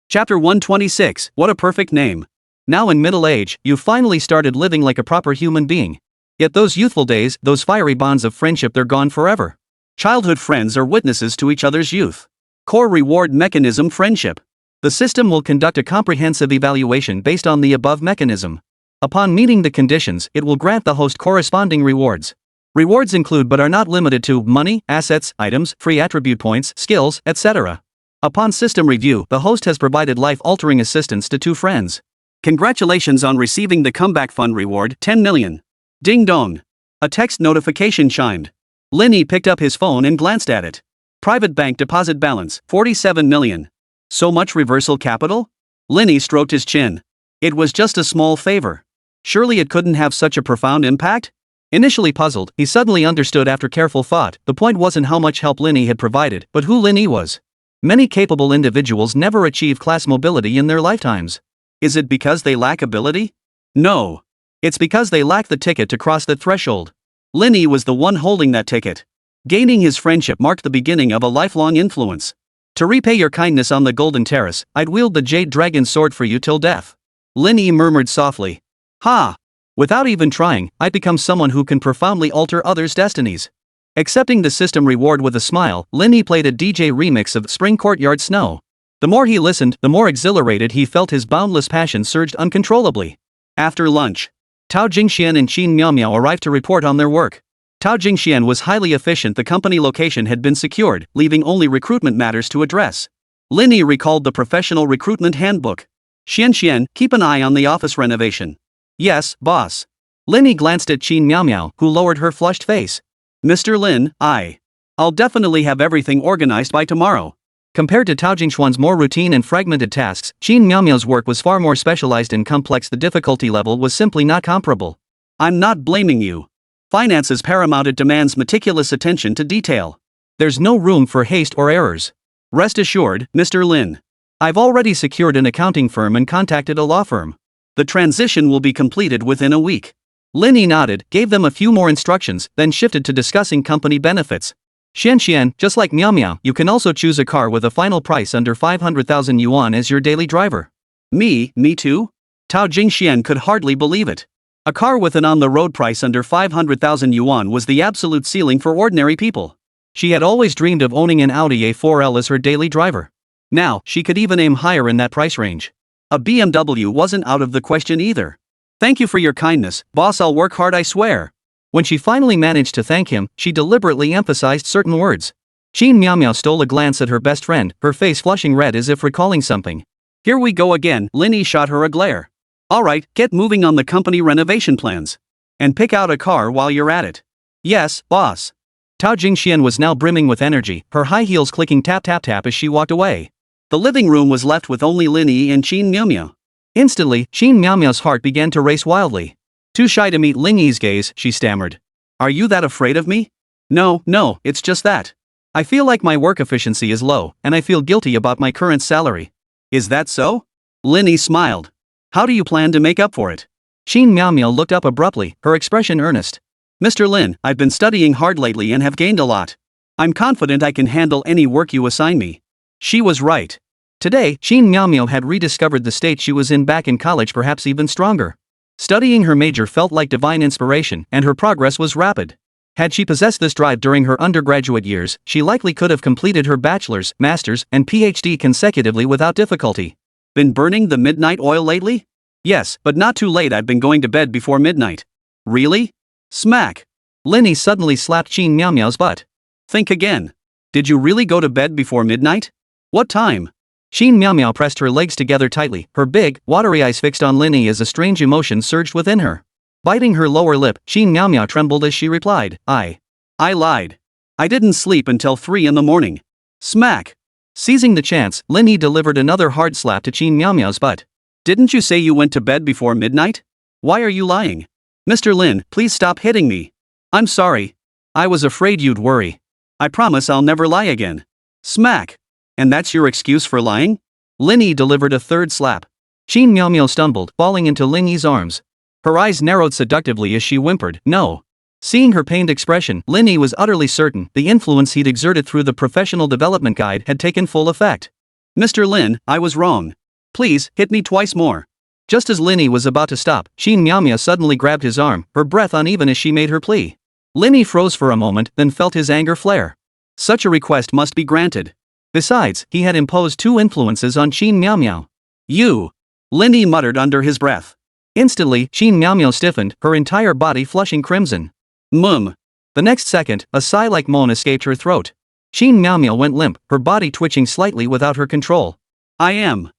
Chapter 126, what a perfect name. Now in middle age, you finally started living like a proper human being. Yet those youthful days, those fiery bonds of friendship, they're gone forever. Childhood friends are witnesses to each other's youth. Core reward mechanism friendship. The system will conduct a comprehensive evaluation based on the above mechanism. Upon meeting the conditions, it will grant the host corresponding rewards. Rewards include but are not limited to money, assets, items, free attribute points, skills, etc. Upon system review, the host has provided life-altering assistance to 2 friends. Congratulations on receiving the comeback fund reward, 10 million. Ding dong. A text notification chimed. Lin Yi picked up his phone and glanced at it. Private bank deposit balance, 47 million. So much reversal capital? Lin Yi stroked his chin. It was just a small favor. Surely it couldn't have such a profound impact? Initially puzzled, he suddenly understood after careful thought. The point wasn't how much help Lin Yi had provided, but who Lin Yi was. Many capable individuals never achieve class mobility in their lifetimes. Is it because they lack ability? No. It's because they lack the ticket to cross the threshold. Lin Yi was the one holding that ticket. Gaining his friendship marked the beginning of a lifelong influence. To repay your kindness on the Golden Terrace, I'd wield the Jade Dragon sword for you till death. Lin Yi murmured softly. Ha! Without even trying, I'd become someone who can profoundly alter others' destinies. Accepting the system reward with a smile, Lin Yi played a DJ remix of Spring Courtyard Snow. The more he listened, the more exhilarated he felt. His boundless passion surged uncontrollably. After lunch, Tao Jingxian and Qin Miaomiao arrived to report on their work. Tao Jingxian was highly efficient. The company location had been secured, leaving only recruitment matters to address. Lin Yi recalled the professional recruitment handbook. Xian, keep an eye on the office renovation. Yes, boss. Lin Yi glanced at Qin Miaomiao, who lowered her flushed face. Mr. Lin, I'll definitely have everything organized by tomorrow. Compared to Tao Jingxuan's more routine and fragmented tasks, Qin Miaomiao's work was far more specialized and complex. The difficulty level was simply not comparable. I'm not blaming you. Finance is paramount. It demands meticulous attention to detail. There's no room for haste or errors. Rest assured, Mr. Lin. I've already secured an accounting firm and contacted a law firm. The transition will be completed within a week. Lin Yi nodded, gave them a few more instructions, then shifted to discussing company benefits. Xian, just like Miao, you can also choose a car with a final price under 500,000 yuan as your daily driver. Me too? Tao Jingxian could hardly believe it. A car with an on-the-road price under 500,000 yuan was the absolute ceiling for ordinary people. She had always dreamed of owning an Audi A4L as her daily driver. Now, she could even aim higher in that price range. A BMW wasn't out of the question either. Thank you for your kindness, boss. I'll work hard, I swear. When she finally managed to thank him, she deliberately emphasized certain words. Qin Miaomiao stole a glance at her best friend, her face flushing red as if recalling something. Here we go again. Lin Yi shot her a glare. Alright, get moving on the company renovation plans. And pick out a car while you're at it. Yes, boss. Tao Jingxian was now brimming with energy, her high heels clicking tap tap tap as she walked away. The living room was left with only Lin Yi and Qin Miaomiao. Instantly, Qin Miaomiao's heart began to race wildly. Too shy to meet Lin Yi's gaze, she stammered. Are you that afraid of me? No, it's just that. I feel like my work efficiency is low, and I feel guilty about my current salary. Is that so? Lin Yi smiled. How do you plan to make up for it? Qin Miaomiao looked up abruptly, her expression earnest. Mr. Lin, I've been studying hard lately and have gained a lot. I'm confident I can handle any work you assign me. She was right. Today, Qin Miaomiao had rediscovered the state she was in back in college, perhaps even stronger. Studying her major felt like divine inspiration, and her progress was rapid. Had she possessed this drive during her undergraduate years, she likely could have completed her bachelor's, master's, and PhD consecutively without difficulty. Been burning the midnight oil lately? Yes, but not too late. I've been going to bed before midnight. Really? Smack! Lin Yi suddenly slapped Qin Miao Miao's butt. Think again. Did you really go to bed before midnight? What time? Qin Miao Miao pressed her legs together tightly, her big, watery eyes fixed on Lin Yi as a strange emotion surged within her. Biting her lower lip, Qin Miao Miao trembled as she replied, I lied. I didn't sleep until 3 in the morning. Smack! Seizing the chance, Lin Yi delivered another hard slap to Qin Miao Miao's butt. Didn't you say you went to bed before midnight? Why are you lying? Mr. Lin, please stop hitting me. I'm sorry. I was afraid you'd worry. I promise I'll never lie again. Smack! And that's your excuse for lying? Lin Yi delivered a third slap. Qin Miao Miao stumbled, falling into Lin Yi's arms. Her eyes narrowed seductively as she whimpered, no. Seeing her pained expression, Lin Yi was utterly certain the influence he'd exerted through the professional development guide had taken full effect. Mr. Lin, I was wrong. Please, hit me twice more. Just as Lin Yi was about to stop, Qin Miao Miao suddenly grabbed his arm, her breath uneven as she made her plea. Lin Yi froze for a moment, then felt his anger flare. Such a request must be granted. Besides, he had imposed 2 influences on Qin Miao Miao. You! Lin Yi muttered under his breath. Instantly, Qin Miao Miao stiffened, her entire body flushing crimson. Mum. The next second, a sigh-like moan escaped her throat. Qin Miao Miao went limp, her body twitching slightly without her control. I am.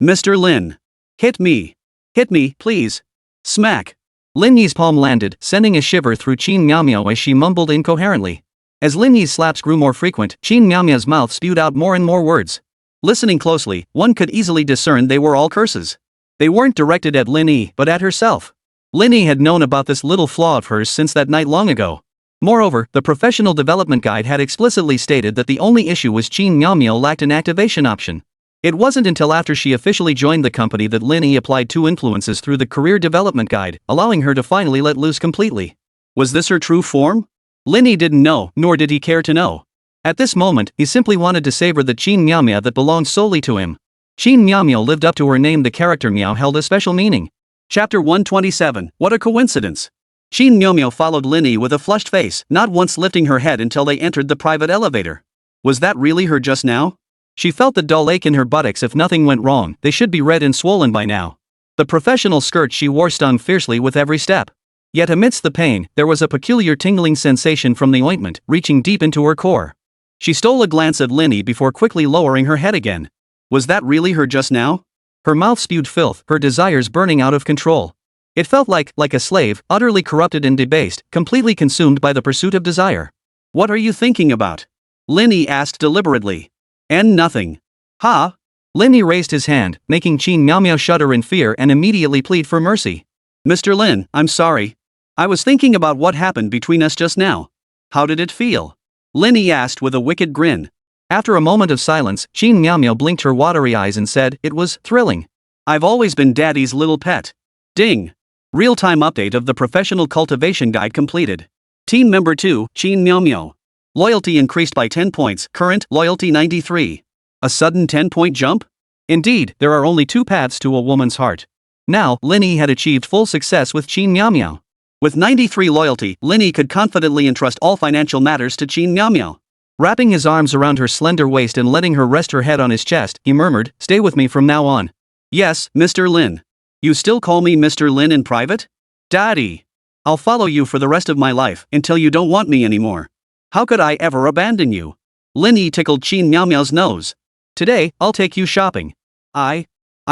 Mr. Lin. Hit me. Hit me, please. Smack. Lin Yi's palm landed, sending a shiver through Qin Miao Miao as she mumbled incoherently. As Lin Yi's slaps grew more frequent, Qin Miao Miao's mouth spewed out more and more words. Listening closely, one could easily discern they were all curses. They weren't directed at Lin Yi, but at herself. Lin Yi had known about this little flaw of hers since that night long ago. Moreover, the professional development guide had explicitly stated that the only issue was Qin Miao Miao lacked an activation option. It wasn't until after she officially joined the company that Lin Yi applied 2 influences through the career development guide, allowing her to finally let loose completely. Was this her true form? Lin Yi didn't know, nor did he care to know. At this moment, he simply wanted to savor the Qin Miao Miao that belonged solely to him. Qin Miao Miao lived up to her name. The character Miao held a special meaning. Chapter 127, What a Coincidence! Qin Miao Miao followed Lin Yi with a flushed face, not once lifting her head until they entered the private elevator. Was that really her just now? She felt the dull ache in her buttocks. If nothing went wrong, they should be red and swollen by now. The professional skirt she wore stung fiercely with every step. Yet amidst the pain, there was a peculiar tingling sensation from the ointment, reaching deep into her core. She stole a glance at Lin Yi before quickly lowering her head again. Was that really her just now? Her mouth spewed filth, her desires burning out of control. It felt like a slave, utterly corrupted and debased, completely consumed by the pursuit of desire. What are you thinking about? Lin Yi asked deliberately. And nothing. Ha! Lin Yi raised his hand, making Qin Miao Miao shudder in fear and immediately plead for mercy. Mr. Lin, I'm sorry. I was thinking about what happened between us just now. How did it feel? Lin Yi asked with a wicked grin. After a moment of silence, Qin Miao Miao blinked her watery eyes and said, it was thrilling. I've always been Daddy's little pet. Ding! Real-time update of the Professional Cultivation Guide completed. Team Member 2, Qin Miao Miao. Loyalty increased by 10 points, current loyalty 93. A sudden 10-point jump? Indeed, there are only 2 paths to a woman's heart. Now, Lin Yi had achieved full success with Qin Miao Miao. With 93 loyalty, Lin Yi could confidently entrust all financial matters to Qin Miao Miao. Wrapping his arms around her slender waist and letting her rest her head on his chest, he murmured, stay with me from now on. Yes, Mr. Lin. You still call me Mr. Lin in private? Daddy. I'll follow you for the rest of my life, until you don't want me anymore. How could I ever abandon you? Lin Yi tickled Qin Miao Miao's nose. Today, I'll take you shopping. I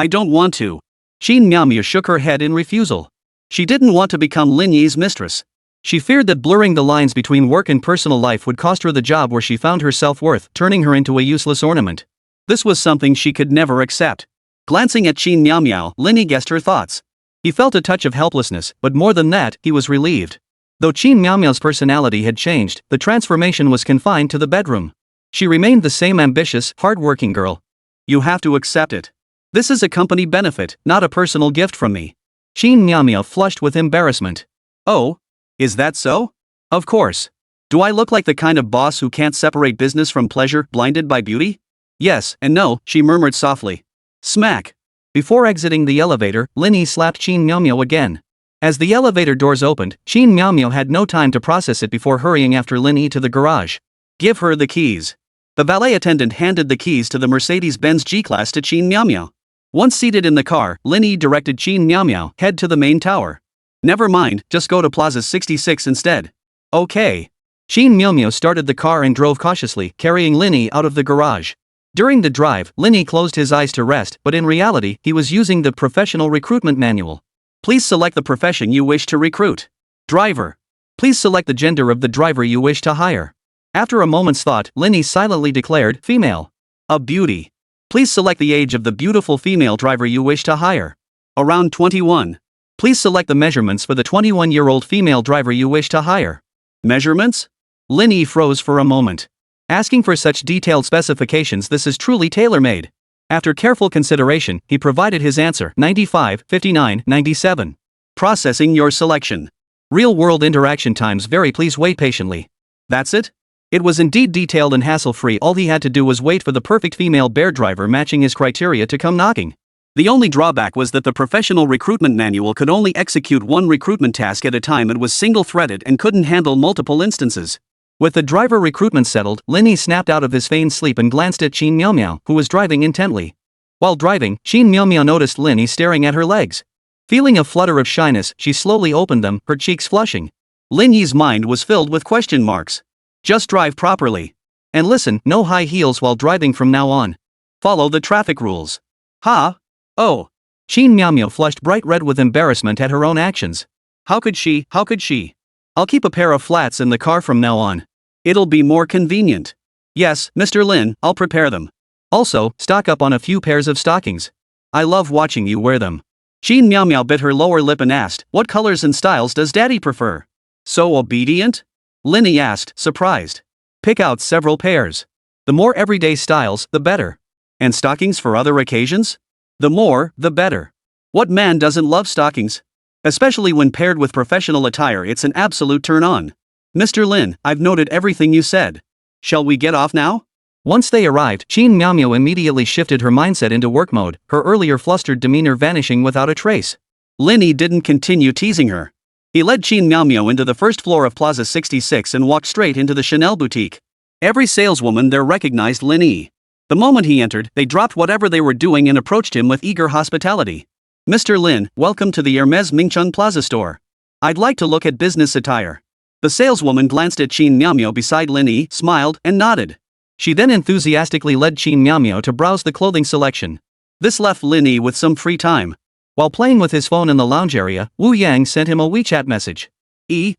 don't want to. Qin Miao Miao shook her head in refusal. She didn't want to become Lin Yi's mistress. She feared that blurring the lines between work and personal life would cost her the job where she found her self-worth, turning her into a useless ornament. This was something she could never accept. Glancing at Qin Miao Miao, Lin Yi guessed her thoughts. He felt a touch of helplessness, but more than that, he was relieved. Though Qin Miao Miao's personality had changed, the transformation was confined to the bedroom. She remained the same ambitious, hard-working girl. You have to accept it. This is a company benefit, not a personal gift from me. Qin Miao Miao flushed with embarrassment. Oh? Is that so? Of course. Do I look like the kind of boss who can't separate business from pleasure, blinded by beauty? Yes and no, she murmured softly. Smack. Before exiting the elevator, Lin Yi slapped Qin Miao Miao again. As the elevator doors opened, Qin Miao Miao had no time to process it before hurrying after Lin Yi to the garage. Give her the keys. The valet attendant handed the keys to the Mercedes-Benz G-Class to Qin Miao Miao. Once seated in the car, Lin Yi directed Qin Miao Miao, head to the main tower. Never mind, just go to Plaza 66 instead. Okay. Shin Myo started the car and drove cautiously, carrying Lin Yi out of the garage. During the drive, Lin Yi closed his eyes to rest, but in reality, he was using the professional recruitment manual. Please select the profession you wish to recruit. Driver. Please select the gender of the driver you wish to hire. After a moment's thought, Lin Yi silently declared, female. A beauty. Please select the age of the beautiful female driver you wish to hire. Around 21. Please select the measurements for the 21-year-old female driver you wish to hire. Measurements? Lin Yi froze for a moment. Asking for such detailed specifications, this is truly tailor-made. After careful consideration, he provided his answer, 95, 59, 97. Processing your selection. Real-world interaction times vary, please wait patiently. That's it? It was indeed detailed and hassle-free. All he had to do was wait for the perfect female bear driver matching his criteria to come knocking. The only drawback was that the professional recruitment manual could only execute one recruitment task at a time. It was single-threaded and couldn't handle multiple instances. With the driver recruitment settled, Lin Yi snapped out of his feigned sleep and glanced at Shin Myo, who was driving intently. While driving, Shin Myo noticed Lin Yi staring at her legs. Feeling a flutter of shyness, she slowly opened them, her cheeks flushing. Lin Yi's mind was filled with question marks. Just drive properly. And listen, no high heels while driving from now on. Follow the traffic rules. Ha? Oh. Shin Myo flushed bright red with embarrassment at her own actions. How could she? I'll keep a pair of flats in the car from now on. It'll be more convenient. Yes, Mr. Lin, I'll prepare them. Also, stock up on a few pairs of stockings. I love watching you wear them. Shin Myo bit her lower lip and asked, what colors and styles does Daddy prefer? So obedient? Lin Yi asked, surprised. Pick out several pairs. The more everyday styles, the better. And stockings for other occasions? The more, the better. What man doesn't love stockings? Especially when paired with professional attire, it's an absolute turn-on. Mr. Lin, I've noted everything you said. Shall we get off now? Once they arrived, Shin Myo immediately shifted her mindset into work mode, her earlier flustered demeanor vanishing without a trace. Lin Yi didn't continue teasing her. He led Shin Myo into the first floor of Plaza 66 and walked straight into the Chanel boutique. Every saleswoman there recognized Lin Yi. The moment he entered, they dropped whatever they were doing and approached him with eager hospitality. Mr. Lin, welcome to the Hermes Mingchun Plaza store. I'd like to look at business attire. The saleswoman glanced at Shin Myo beside Lin Yi, smiled, and nodded. She then enthusiastically led Shin Myo to browse the clothing selection. This left Lin Yi with some free time. While playing with his phone in the lounge area, Wu Yang sent him a WeChat message.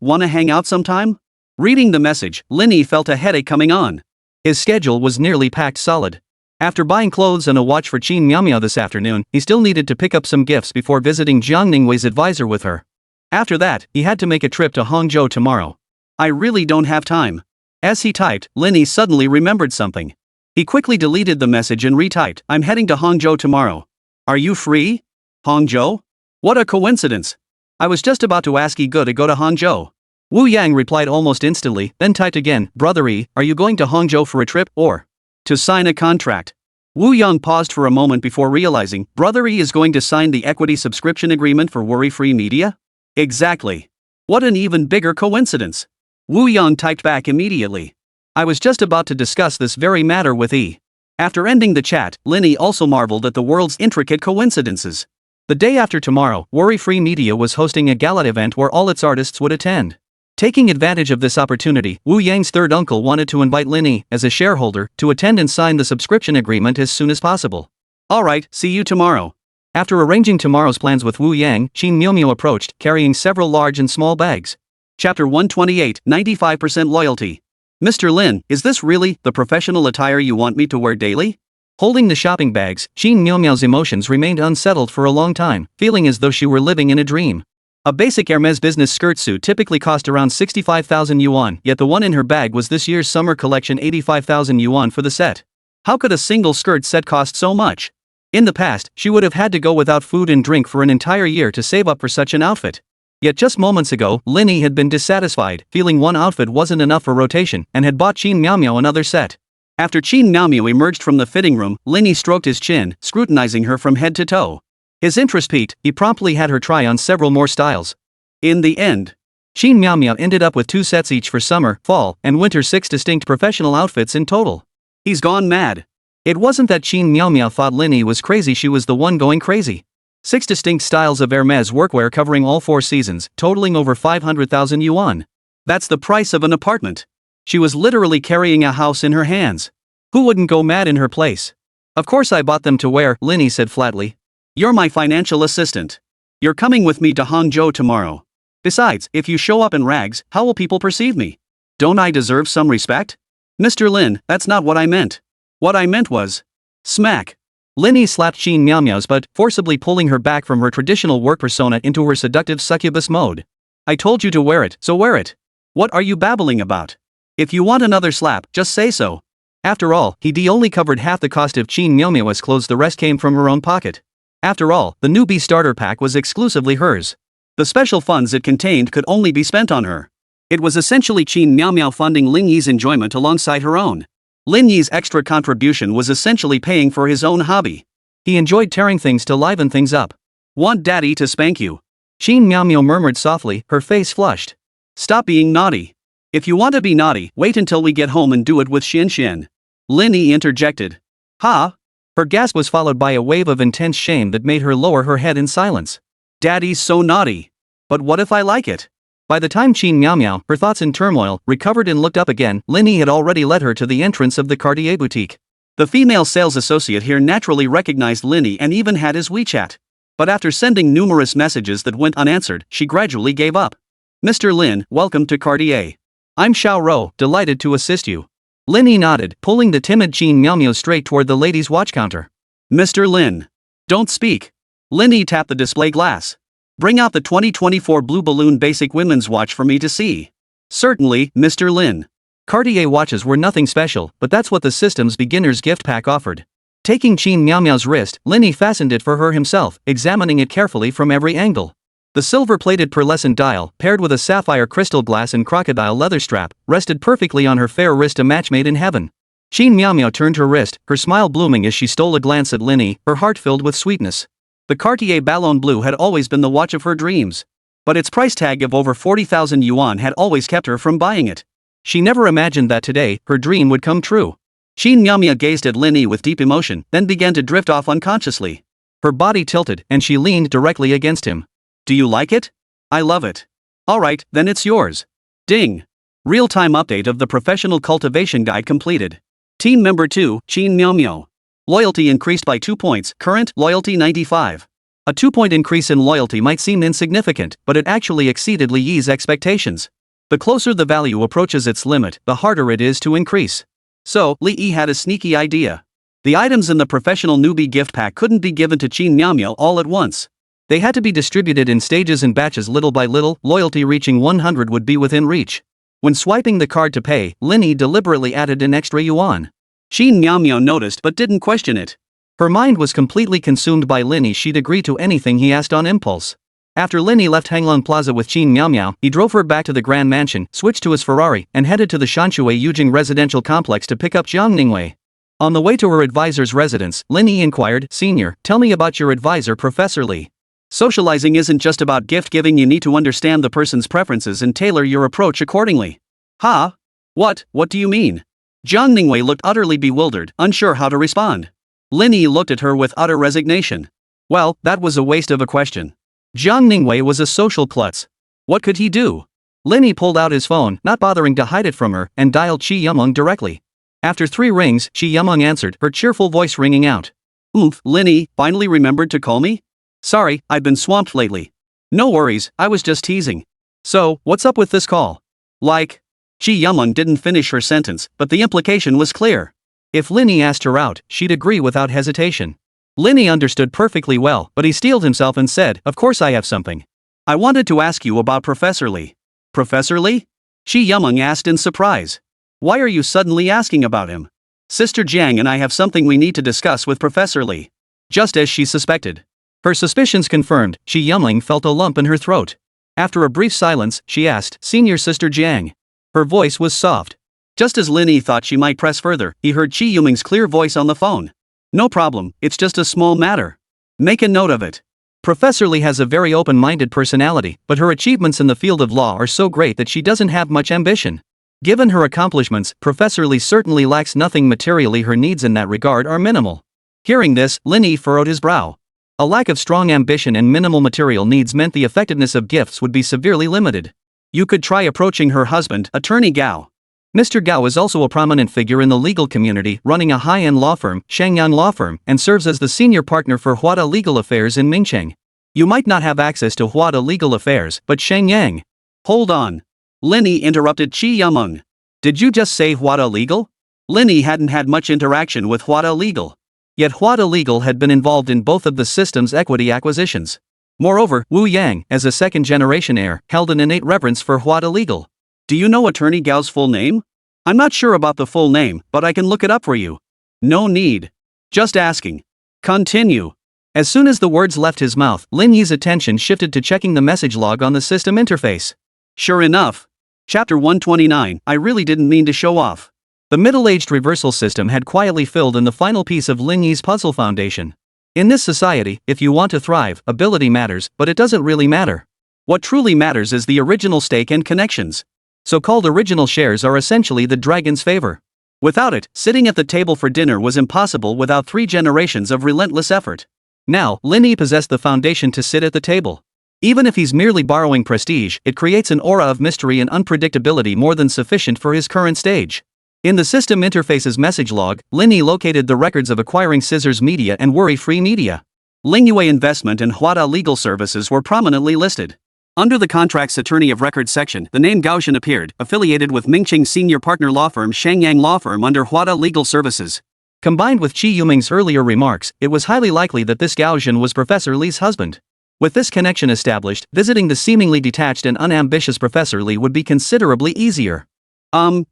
Wanna hang out sometime? Reading the message, Lin Yi felt a headache coming on. His schedule was nearly packed solid. After buying clothes and a watch for Shin Myo this afternoon, he still needed to pick up some gifts before visiting Jiang Ningwei's advisor with her. After that, he had to make a trip to Hangzhou tomorrow. I really don't have time. As he typed, Lin Yi suddenly remembered something. He quickly deleted the message and retyped, I'm heading to Hangzhou tomorrow. Are you free? Hangzhou? What a coincidence. I was just about to ask Yi to go to Hangzhou. Wu Yang replied almost instantly, then typed again, Brother Yi, are you going to Hangzhou for a trip, or to sign a contract? Wu Yang paused for a moment before realizing, Brother Yi is going to sign the equity subscription agreement for Worry-Free Media? Exactly. What an even bigger coincidence. Wu Yang typed back immediately. I was just about to discuss this very matter with Yi. After ending the chat, Lin Yi also marveled at the world's intricate coincidences. The day after tomorrow, Worry-Free Media was hosting a gala event where all its artists would attend. Taking advantage of this opportunity, Wu Yang's third uncle wanted to invite Lin Yi, as a shareholder, to attend and sign the subscription agreement as soon as possible. Alright, see you tomorrow. After arranging tomorrow's plans with Wu Yang, Shin Myo approached, carrying several large and small bags. Chapter 128, 95% Loyalty. Mr. Lin, is this really the professional attire you want me to wear daily? Holding the shopping bags, Shin Myo's emotions remained unsettled for a long time, feeling as though she were living in a dream. A basic Hermes business skirt suit typically cost around 65,000 yuan, yet the one in her bag was this year's summer collection 85,000 yuan for the set. How could a single skirt set cost so much? In the past, she would have had to go without food and drink for an entire year to save up for such an outfit. Yet just moments ago, Lin Yi had been dissatisfied, feeling one outfit wasn't enough for rotation, and had bought Shin Myo another set. After Shin Myo emerged from the fitting room, Lin Yi stroked his chin, scrutinizing her from head to toe. His interest piqued, he promptly had her try on several more styles. In the end, Shin Myo ended up with 2 sets each for summer, fall, and winter, 6 distinct professional outfits in total. He's gone mad. It wasn't that Shin Myo thought Lin Yi was crazy, she was the one going crazy. 6 distinct styles of Hermes workwear covering all 4 seasons, totaling over 500,000 yuan. That's the price of an apartment. She was literally carrying a house in her hands. Who wouldn't go mad in her place? Of course I bought them to wear, Lin Yi said flatly. You're my financial assistant. You're coming with me to Hangzhou tomorrow. Besides, if you show up in rags, how will people perceive me? Don't I deserve some respect? Mr. Lin, that's not what I meant. What I meant was... Smack. Lin Yi slapped Qin Miao Miao's butt, forcibly pulling her back from her traditional work persona into her seductive succubus mode. I told you to wear it, so wear it. What are you babbling about? If you want another slap, just say so. After all, he only covered half the cost of Qin Miao Miao's clothes, the rest came from her own pocket. After all, the newbie starter pack was exclusively hers. The special funds it contained could only be spent on her. It was essentially Qin Miao Miao funding Lin Yi's enjoyment alongside her own. Lin Yi's extra contribution was essentially paying for his own hobby. He enjoyed tearing things to liven things up. Want daddy to spank you? Qin Miao Miao murmured softly, her face flushed. Stop being naughty. If you want to be naughty, wait until we get home and do it with Xian Xian. Lin Yi interjected. Ha? Her gasp was followed by a wave of intense shame that made her lower her head in silence. Daddy's so naughty. But what if I like it? By the time Qin Miao Miao, her thoughts in turmoil, recovered and looked up again, Lin Yi had already led her to the entrance of the Cartier boutique. The female sales associate here naturally recognized Lin Yi and even had his WeChat. But after sending numerous messages that went unanswered, she gradually gave up. Mr. Lin, welcome to Cartier. I'm Xiao Rou, delighted to assist you. Lin Yi nodded, pulling the timid Qin Miao Miao straight toward the ladies' watch counter. Mr. Lin. Don't speak. Lin Yi tapped the display glass. Bring out the 2024 Blue Balloon Basic Women's Watch for me to see. Certainly, Mr. Lin. Cartier watches were nothing special, but that's what the system's beginner's gift pack offered. Taking Qin Miao Miao's wrist, Lin Yi fastened it for her himself, examining it carefully from every angle. The silver-plated pearlescent dial, paired with a sapphire crystal glass and crocodile leather strap, rested perfectly on her fair wrist, a match made in heaven. Qin Miao Miao turned her wrist, her smile blooming as she stole a glance at Lin Yi, her heart filled with sweetness. The Cartier Ballon Bleu had always been the watch of her dreams. But its price tag of over 40,000 yuan had always kept her from buying it. She never imagined that today, her dream would come true. Qin Miao Miao gazed at Lin Yi with deep emotion, then began to drift off unconsciously. Her body tilted, and she leaned directly against him. Do you like it? I love it. Alright, then it's yours. Ding. Real-time update of the Professional Cultivation Guide completed. Team Member 2, Qin Miao Miao. Loyalty increased by 2 points, current loyalty 95. A 2-point increase in loyalty might seem insignificant, but it actually exceeded Li Yi's expectations. The closer the value approaches its limit, the harder it is to increase. So, Li Yi had a sneaky idea. The items in the professional newbie gift pack couldn't be given to Qin Miao Miao all at once. They had to be distributed in stages and batches little by little. Loyalty reaching 100 would be within reach. When swiping the card to pay, Lin Yi deliberately added an extra yuan. Qin Miao Miao noticed but didn't question it. Her mind was completely consumed by Lin Yi. She'd agree to anything he asked on impulse. After Lin Yi left Hanglong Plaza with Qin Miao Miao, he drove her back to the Grand Mansion, switched to his Ferrari, and headed to the Shanshui Yujing residential complex to pick up Zhang Ningwei. On the way to her advisor's residence, Lin Yi inquired, Senior, tell me about your advisor, Professor Li. Socializing isn't just about gift giving, you need to understand the person's preferences and tailor your approach accordingly. Huh? What do you mean? Zhang Ningwei looked utterly bewildered, unsure how to respond. Lin Yi looked at her with utter resignation. Well, that was a waste of a question. Zhang Ningwei was a social klutz. What could he do? Lin Yi pulled out his phone, not bothering to hide it from her, and dialed Qi Yumeng directly. After 3 rings, Qi Yumeng answered, her cheerful voice ringing out. Oomph, Lin Yi, finally remembered to call me? Sorry, I've been swamped lately. No worries, I was just teasing. So, what's up with this call? Like? Qi Yumeng didn't finish her sentence, but the implication was clear. If Lin Yi asked her out, she'd agree without hesitation. Lin Yi understood perfectly well, but he steeled himself and said, of course I have something. I wanted to ask you about Professor Li. Professor Li? Qi Yumeng asked in surprise. Why are you suddenly asking about him? Sister Jiang and I have something we need to discuss with Professor Li. Just as she suspected. Her suspicions confirmed, Qi Yumeng felt a lump in her throat. After a brief silence, she asked, Senior Sister Jiang. Her voice was soft. Just as Lin Yi thought she might press further, he heard Qi Yumeng's clear voice on the phone. No problem, it's just a small matter. Make a note of it. Professor Li has a very open-minded personality, but her achievements in the field of law are so great that she doesn't have much ambition. Given her accomplishments, Professor Li certainly lacks nothing materially. Her needs in that regard are minimal. Hearing this, Lin Yi furrowed his brow. A lack of strong ambition and minimal material needs meant the effectiveness of gifts would be severely limited. You could try approaching her husband, attorney Gao. Mr. Gao is also a prominent figure in the legal community, running a high-end law firm, Shangyang Law Firm, and serves as the senior partner for Huada Legal Affairs in Mingcheng. You might not have access to Huada Legal Affairs, but Shangyang. Hold on. Lin Yi interrupted Qi Yameng. Did you just say Huada Legal? Lin Yi hadn't had much interaction with Huada Legal. Yet Huada Legal had been involved in both of the system's equity acquisitions. Moreover, Wu Yang, as a second-generation heir, held an innate reverence for Huada Legal. Do you know Attorney Gao's full name? I'm not sure about the full name, but I can look it up for you. No need. Just asking. Continue. As soon as the words left his mouth, Lin Yi's attention shifted to checking the message log on the system interface. Sure enough. Chapter 129, I really didn't mean to show off. The middle-aged reversal system had quietly filled in the final piece of Lin Yi's puzzle foundation. In this society, if you want to thrive, ability matters, but it doesn't really matter. What truly matters is the original stake and connections. So-called original shares are essentially the dragon's favor. Without it, sitting at the table for dinner was impossible without 3 generations of relentless effort. Now, Lin Yi possessed the foundation to sit at the table. Even if he's merely borrowing prestige, it creates an aura of mystery and unpredictability more than sufficient for his current stage. In the system interface's message log, Lin Yi located the records of acquiring Scissors Media and Worry-Free Media. Lin Yue Investment and Huada Legal Services were prominently listed. Under the contract's attorney of record section, the name Gaoshan appeared, affiliated with Mingcheng senior partner law firm Shangyang Law Firm under Huada Legal Services. Combined with Qi Yuming's earlier remarks, it was highly likely that this Gaoshan was Professor Li's husband. With this connection established, visiting the seemingly detached and unambitious Professor Li would be considerably easier.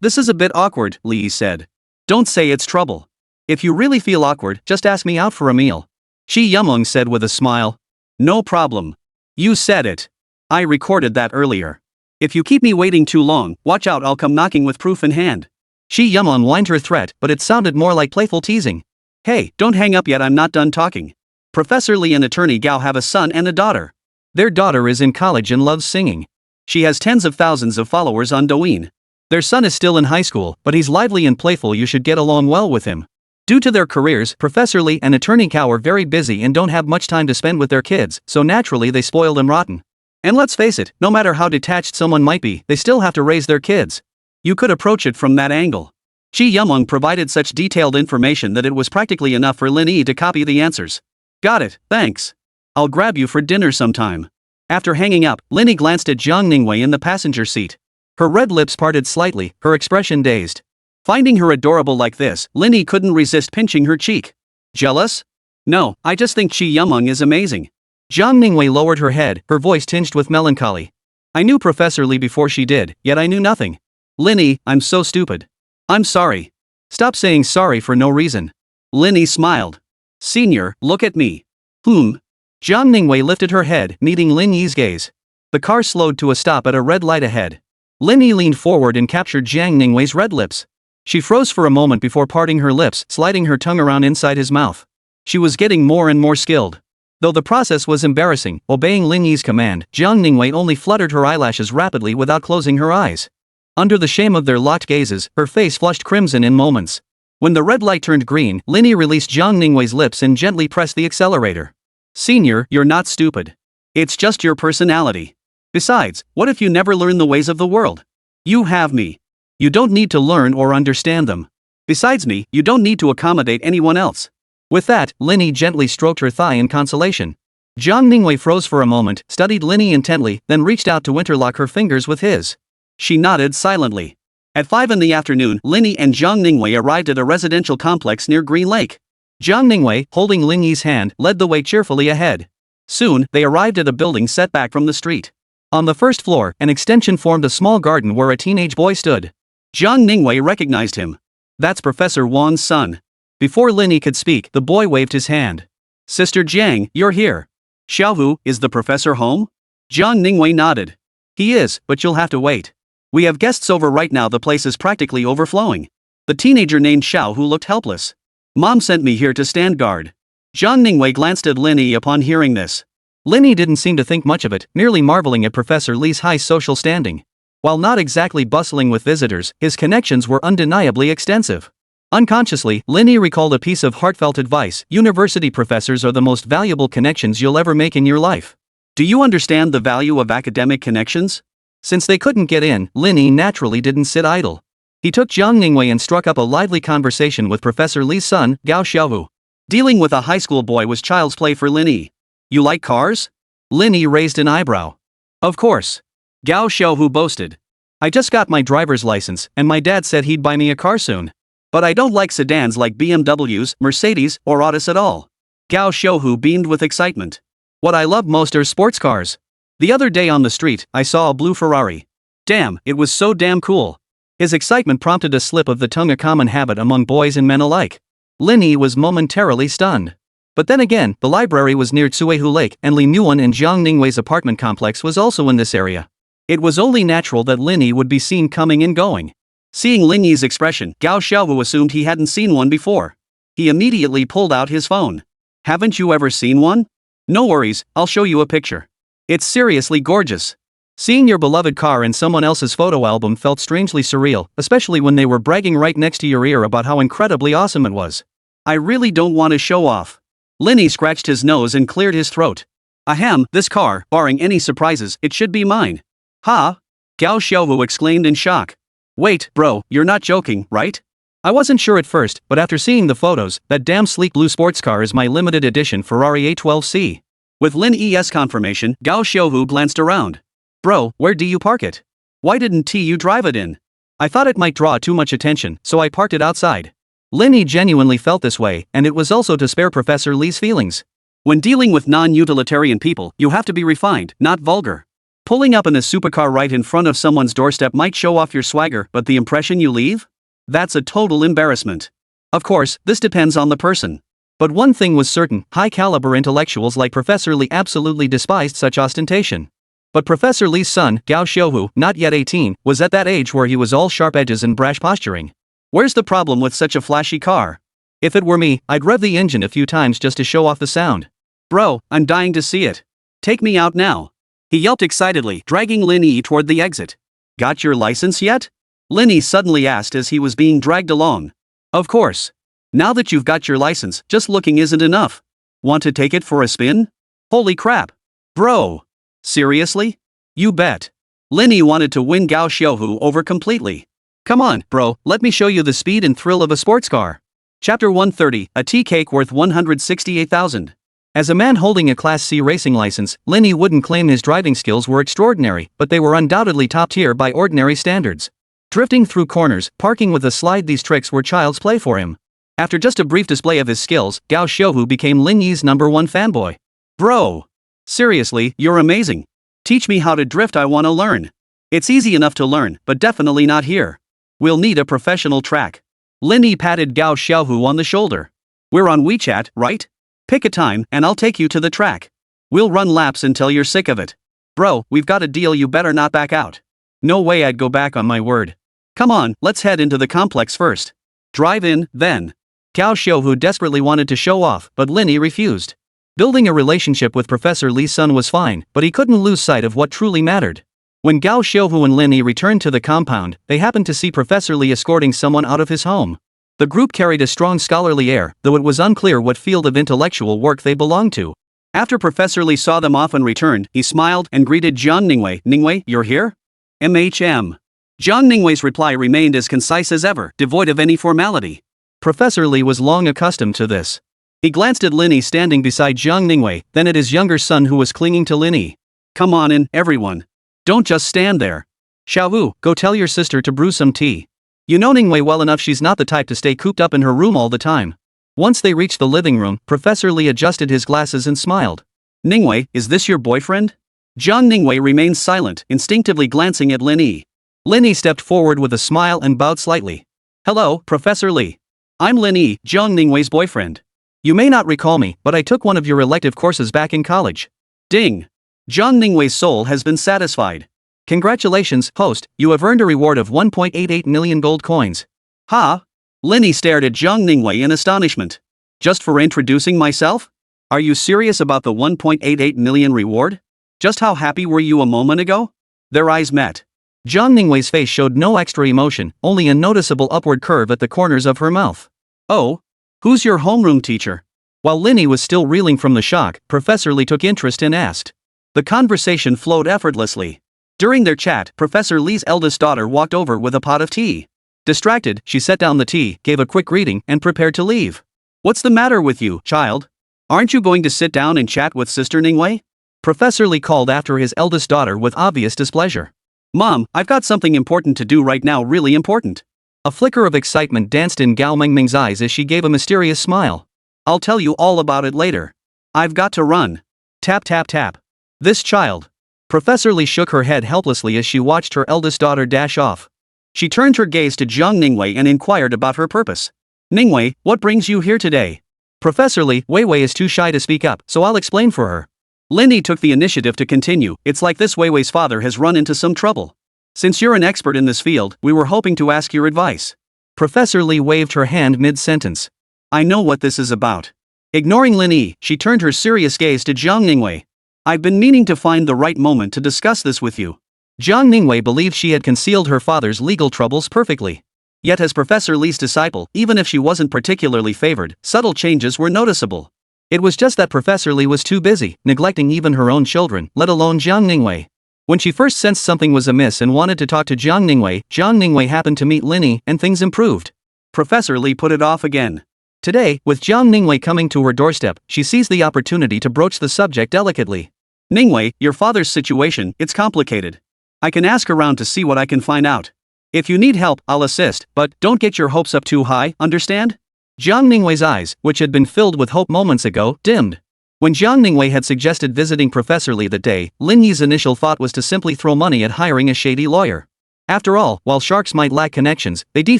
This is a bit awkward, Li said. Don't say it's trouble. If you really feel awkward, just ask me out for a meal. Qi Yameng said with a smile. No problem. You said it. I recorded that earlier. If you keep me waiting too long, watch out, I'll come knocking with proof in hand. Qi Yameng whined her threat, but it sounded more like playful teasing. Hey, don't hang up yet, I'm not done talking. Professor Li and Attorney Gao have a son and a daughter. Their daughter is in college and loves singing. She has tens of thousands of followers on Douyin. Their son is still in high school, but he's lively and playful, you should get along well with him. Due to their careers, Professor Li and Attorney Gao are very busy and don't have much time to spend with their kids, so naturally they spoil them rotten. And let's face it, no matter how detached someone might be, they still have to raise their kids. You could approach it from that angle. Qi Yameng provided such detailed information that it was practically enough for Lin Yi to copy the answers. Got it, thanks. I'll grab you for dinner sometime. After hanging up, Lin Yi glanced at Zhang Ningwei in the passenger seat. Her red lips parted slightly, her expression dazed. Finding her adorable like this, Lin Yi couldn't resist pinching her cheek. Jealous? No, I just think Qi Yameng is amazing. Zhang Ningwei lowered her head, her voice tinged with melancholy. I knew Professor Li before she did, yet I knew nothing. Lin Yi, I'm so stupid. I'm sorry. Stop saying sorry for no reason. Lin Yi smiled. Senior, look at me. Zhang Ningwei lifted her head, meeting Lin Yi's gaze. The car slowed to a stop at a red light ahead. Lin Yi leaned forward and captured Zhang Ningwei's red lips. She froze for a moment before parting her lips, sliding her tongue around inside his mouth. She was getting more and more skilled. Though the process was embarrassing, obeying Lin Yi's command, Zhang Ningwei only fluttered her eyelashes rapidly without closing her eyes. Under the shame of their locked gazes, her face flushed crimson in moments. When the red light turned green, Lin Yi released Zhang Ningwei's lips and gently pressed the accelerator. Senior, you're not stupid. It's just your personality. Besides, what if you never learn the ways of the world? You have me. You don't need to learn or understand them. Besides me, you don't need to accommodate anyone else. With that, Lin Yi gently stroked her thigh in consolation. Zhang Ningwei froze for a moment, studied Lin Yi intently, then reached out to interlock her fingers with his. She nodded silently. At 5 in the afternoon, Lin Yi and Zhang Ningwei arrived at a residential complex near Green Lake. Zhang Ningwei, holding Lin Yi's hand, led the way cheerfully ahead. Soon, they arrived at a building set back from the street. On the first floor, an extension formed a small garden where a teenage boy stood. Zhang Ningwei recognized him. That's Professor Wan's son. Before Lin Yi could speak, the boy waved his hand. Sister Jiang, you're here. Xiaohu, is the professor home? Zhang Ningwei nodded. He is, but you'll have to wait. We have guests over right now, the place is practically overflowing. The teenager named Xiao who looked helpless. Mom sent me here to stand guard. Zhang Ningwei glanced at Lin Yi upon hearing this. Lin Yi didn't seem to think much of it, merely marveling at Professor Li's high social standing. While not exactly bustling with visitors, his connections were undeniably extensive. Unconsciously, Lin Yi recalled a piece of heartfelt advice: university professors are the most valuable connections you'll ever make in your life. Do you understand the value of academic connections? Since they couldn't get in, Lin Yi naturally didn't sit idle. He took Zhao Liwei and struck up a lively conversation with Professor Li's son, Gao Xiaohu. Dealing with a high school boy was child's play for Lin Yi. You like cars? Lin Yi raised an eyebrow. Of course. Gao Xiaohu boasted. I just got my driver's license, and my dad said he'd buy me a car soon. But I don't like sedans like BMWs, Mercedes, or Autos at all. Gao Xiaohu beamed with excitement. What I love most are sports cars. The other day on the street, I saw a blue Ferrari. Damn, it was so damn cool. His excitement prompted a slip of the tongue, a common habit among boys and men alike. Lin Yi was momentarily stunned. But then again, the library was near Tsuehu Lake, and Li Yuan and Zhang Ningwei's apartment complex was also in this area. It was only natural that Lin Yi would be seen coming and going. Seeing Lin Yi's expression, Gao Xiaohu assumed he hadn't seen one before. He immediately pulled out his phone. Haven't you ever seen one? No worries, I'll show you a picture. It's seriously gorgeous. Seeing your beloved car in someone else's photo album felt strangely surreal, especially when they were bragging right next to your ear about how incredibly awesome it was. I really don't want to show off. Lin Yi scratched his nose and cleared his throat. Ahem, this car, barring any surprises, it should be mine. Ha? Gao Xiaohu exclaimed in shock. Wait, bro, you're not joking, right? I wasn't sure at first, but after seeing the photos, that damn sleek blue sports car is my limited edition Ferrari A12C. With Lin Yi's confirmation, Gao Xiaohu glanced around. Bro, where do you park it? Why didn't you drive it in? I thought it might draw too much attention, so I parked it outside. Lin Yi genuinely felt this way, and it was also to spare Professor Li's feelings. When dealing with non-utilitarian people, you have to be refined, not vulgar. Pulling up in a supercar right in front of someone's doorstep might show off your swagger, but the impression you leave? That's a total embarrassment. Of course, this depends on the person. But one thing was certain: high-caliber intellectuals like Professor Li absolutely despised such ostentation. But Professor Li's son, Gao Xiaohu, not yet 18, was at that age where he was all sharp edges and brash posturing. Where's the problem with such a flashy car? If it were me, I'd rev the engine a few times just to show off the sound. Bro, I'm dying to see it. Take me out now. He yelped excitedly, dragging Lin Yi toward the exit. Got your license yet? Lin Yi suddenly asked as he was being dragged along. Of course. Now that you've got your license, just looking isn't enough. Want to take it for a spin? Holy crap. Bro. Seriously? You bet. Lin Yi wanted to win Gao Xiaohu over completely. Come on, bro, let me show you the speed and thrill of a sports car. Chapter 130, a tea cake worth 168,000. As a man holding a Class C racing license, Lin Yi wouldn't claim his driving skills were extraordinary, but they were undoubtedly top tier by ordinary standards. Drifting through corners, parking with a slide, these tricks were child's play for him. After just a brief display of his skills, Gao Xiaohu became Lin Yi's #1 fanboy. Bro. Seriously, you're amazing. Teach me how to drift, I want to learn. It's easy enough to learn, but definitely not here. We'll need a professional track. Lin Yi patted Gao Xiaohu on the shoulder. We're on WeChat, right? Pick a time, and I'll take you to the track. We'll run laps until you're sick of it. Bro, we've got a deal, you better not back out. No way I'd go back on my word. Come on, let's head into the complex first. Drive in, then. Gao Xiaohu desperately wanted to show off, but Lin Yi refused. Building a relationship with Professor Li's son was fine, but he couldn't lose sight of what truly mattered. When Gao Xiaohu and Lin Yi returned to the compound, they happened to see Professor Li escorting someone out of his home. The group carried a strong scholarly air, though it was unclear what field of intellectual work they belonged to. After Professor Li saw them off and returned, he smiled and greeted Zhang Ningwei. Ningwei, you're here? MHM. Zhang Ningwei's reply remained as concise as ever, devoid of any formality. Professor Li was long accustomed to this. He glanced at Lin Yi standing beside Zhang Ningwei, then at his younger son who was clinging to Lin Yi. Come on in, everyone. Don't just stand there. Xiaowu, go tell your sister to brew some tea. You know Ningwei well enough, she's not the type to stay cooped up in her room all the time. Once they reached the living room, Professor Li adjusted his glasses and smiled. Ningwei, is this your boyfriend? Zhang Ningwei remained silent, instinctively glancing at Lin Yi. Lin Yi stepped forward with a smile and bowed slightly. Hello, Professor Li. I'm Lin Yi, Zhang Ningwei's boyfriend. You may not recall me, but I took one of your elective courses back in college. Ding. Zhang Ningwei's soul has been satisfied. Congratulations, host, you have earned a reward of 1.88 million gold coins. Ha? Lin Yi stared at Zhang Ningwei in astonishment. Just for introducing myself? Are you serious about the 1.88 million reward? Just how happy were you a moment ago? Their eyes met. Zhang Ningwei's face showed no extra emotion, only a noticeable upward curve at the corners of her mouth. Oh? Who's your homeroom teacher? While Lin Yi was still reeling from the shock, Professor Li took interest and asked. The conversation flowed effortlessly. During their chat, Professor Li's eldest daughter walked over with a pot of tea. Distracted, she set down the tea, gave a quick greeting, and prepared to leave. What's the matter with you, child? Aren't you going to sit down and chat with Sister Ningwei? Professor Li called after his eldest daughter with obvious displeasure. Mom, I've got something important to do right now, really important. A flicker of excitement danced in Gao Mengming's eyes as she gave a mysterious smile. I'll tell you all about it later. I've got to run. Tap tap tap. This child. Professor Li shook her head helplessly as she watched her eldest daughter dash off. She turned her gaze to Zhang Ningwei and inquired about her purpose. Ningwei, what brings you here today? Professor Li, Weiwei is too shy to speak up, so I'll explain for her. Lin Yi took the initiative to continue. It's like this Weiwei's father has run into some trouble. Since you're an expert in this field, we were hoping to ask your advice. Professor Li waved her hand mid-sentence. I know what this is about. Ignoring Lin Yi, she turned her serious gaze to Zhang Ningwei. I've been meaning to find the right moment to discuss this with you. Zhang Ningwei believed she had concealed her father's legal troubles perfectly. Yet as Professor Li's disciple, even if she wasn't particularly favored, subtle changes were noticeable. It was just that Professor Li was too busy, neglecting even her own children, let alone Zhang Ningwei. When she first sensed something was amiss and wanted to talk to Zhang Ningwei happened to meet Lin Yi, and things improved. Professor Li put it off again. Today, with Zhang Ningwei coming to her doorstep, she seized the opportunity to broach the subject delicately. Ningwei, your father's situation, it's complicated. I can ask around to see what I can find out. If you need help, I'll assist, but don't get your hopes up too high, understand? Zhang Ningwei's eyes, which had been filled with hope moments ago, dimmed. When Zhang Ningwei had suggested visiting Professor Li that day, Lin Yi's initial thought was to simply throw money at hiring a shady lawyer. After all, while sharks might lack connections, they do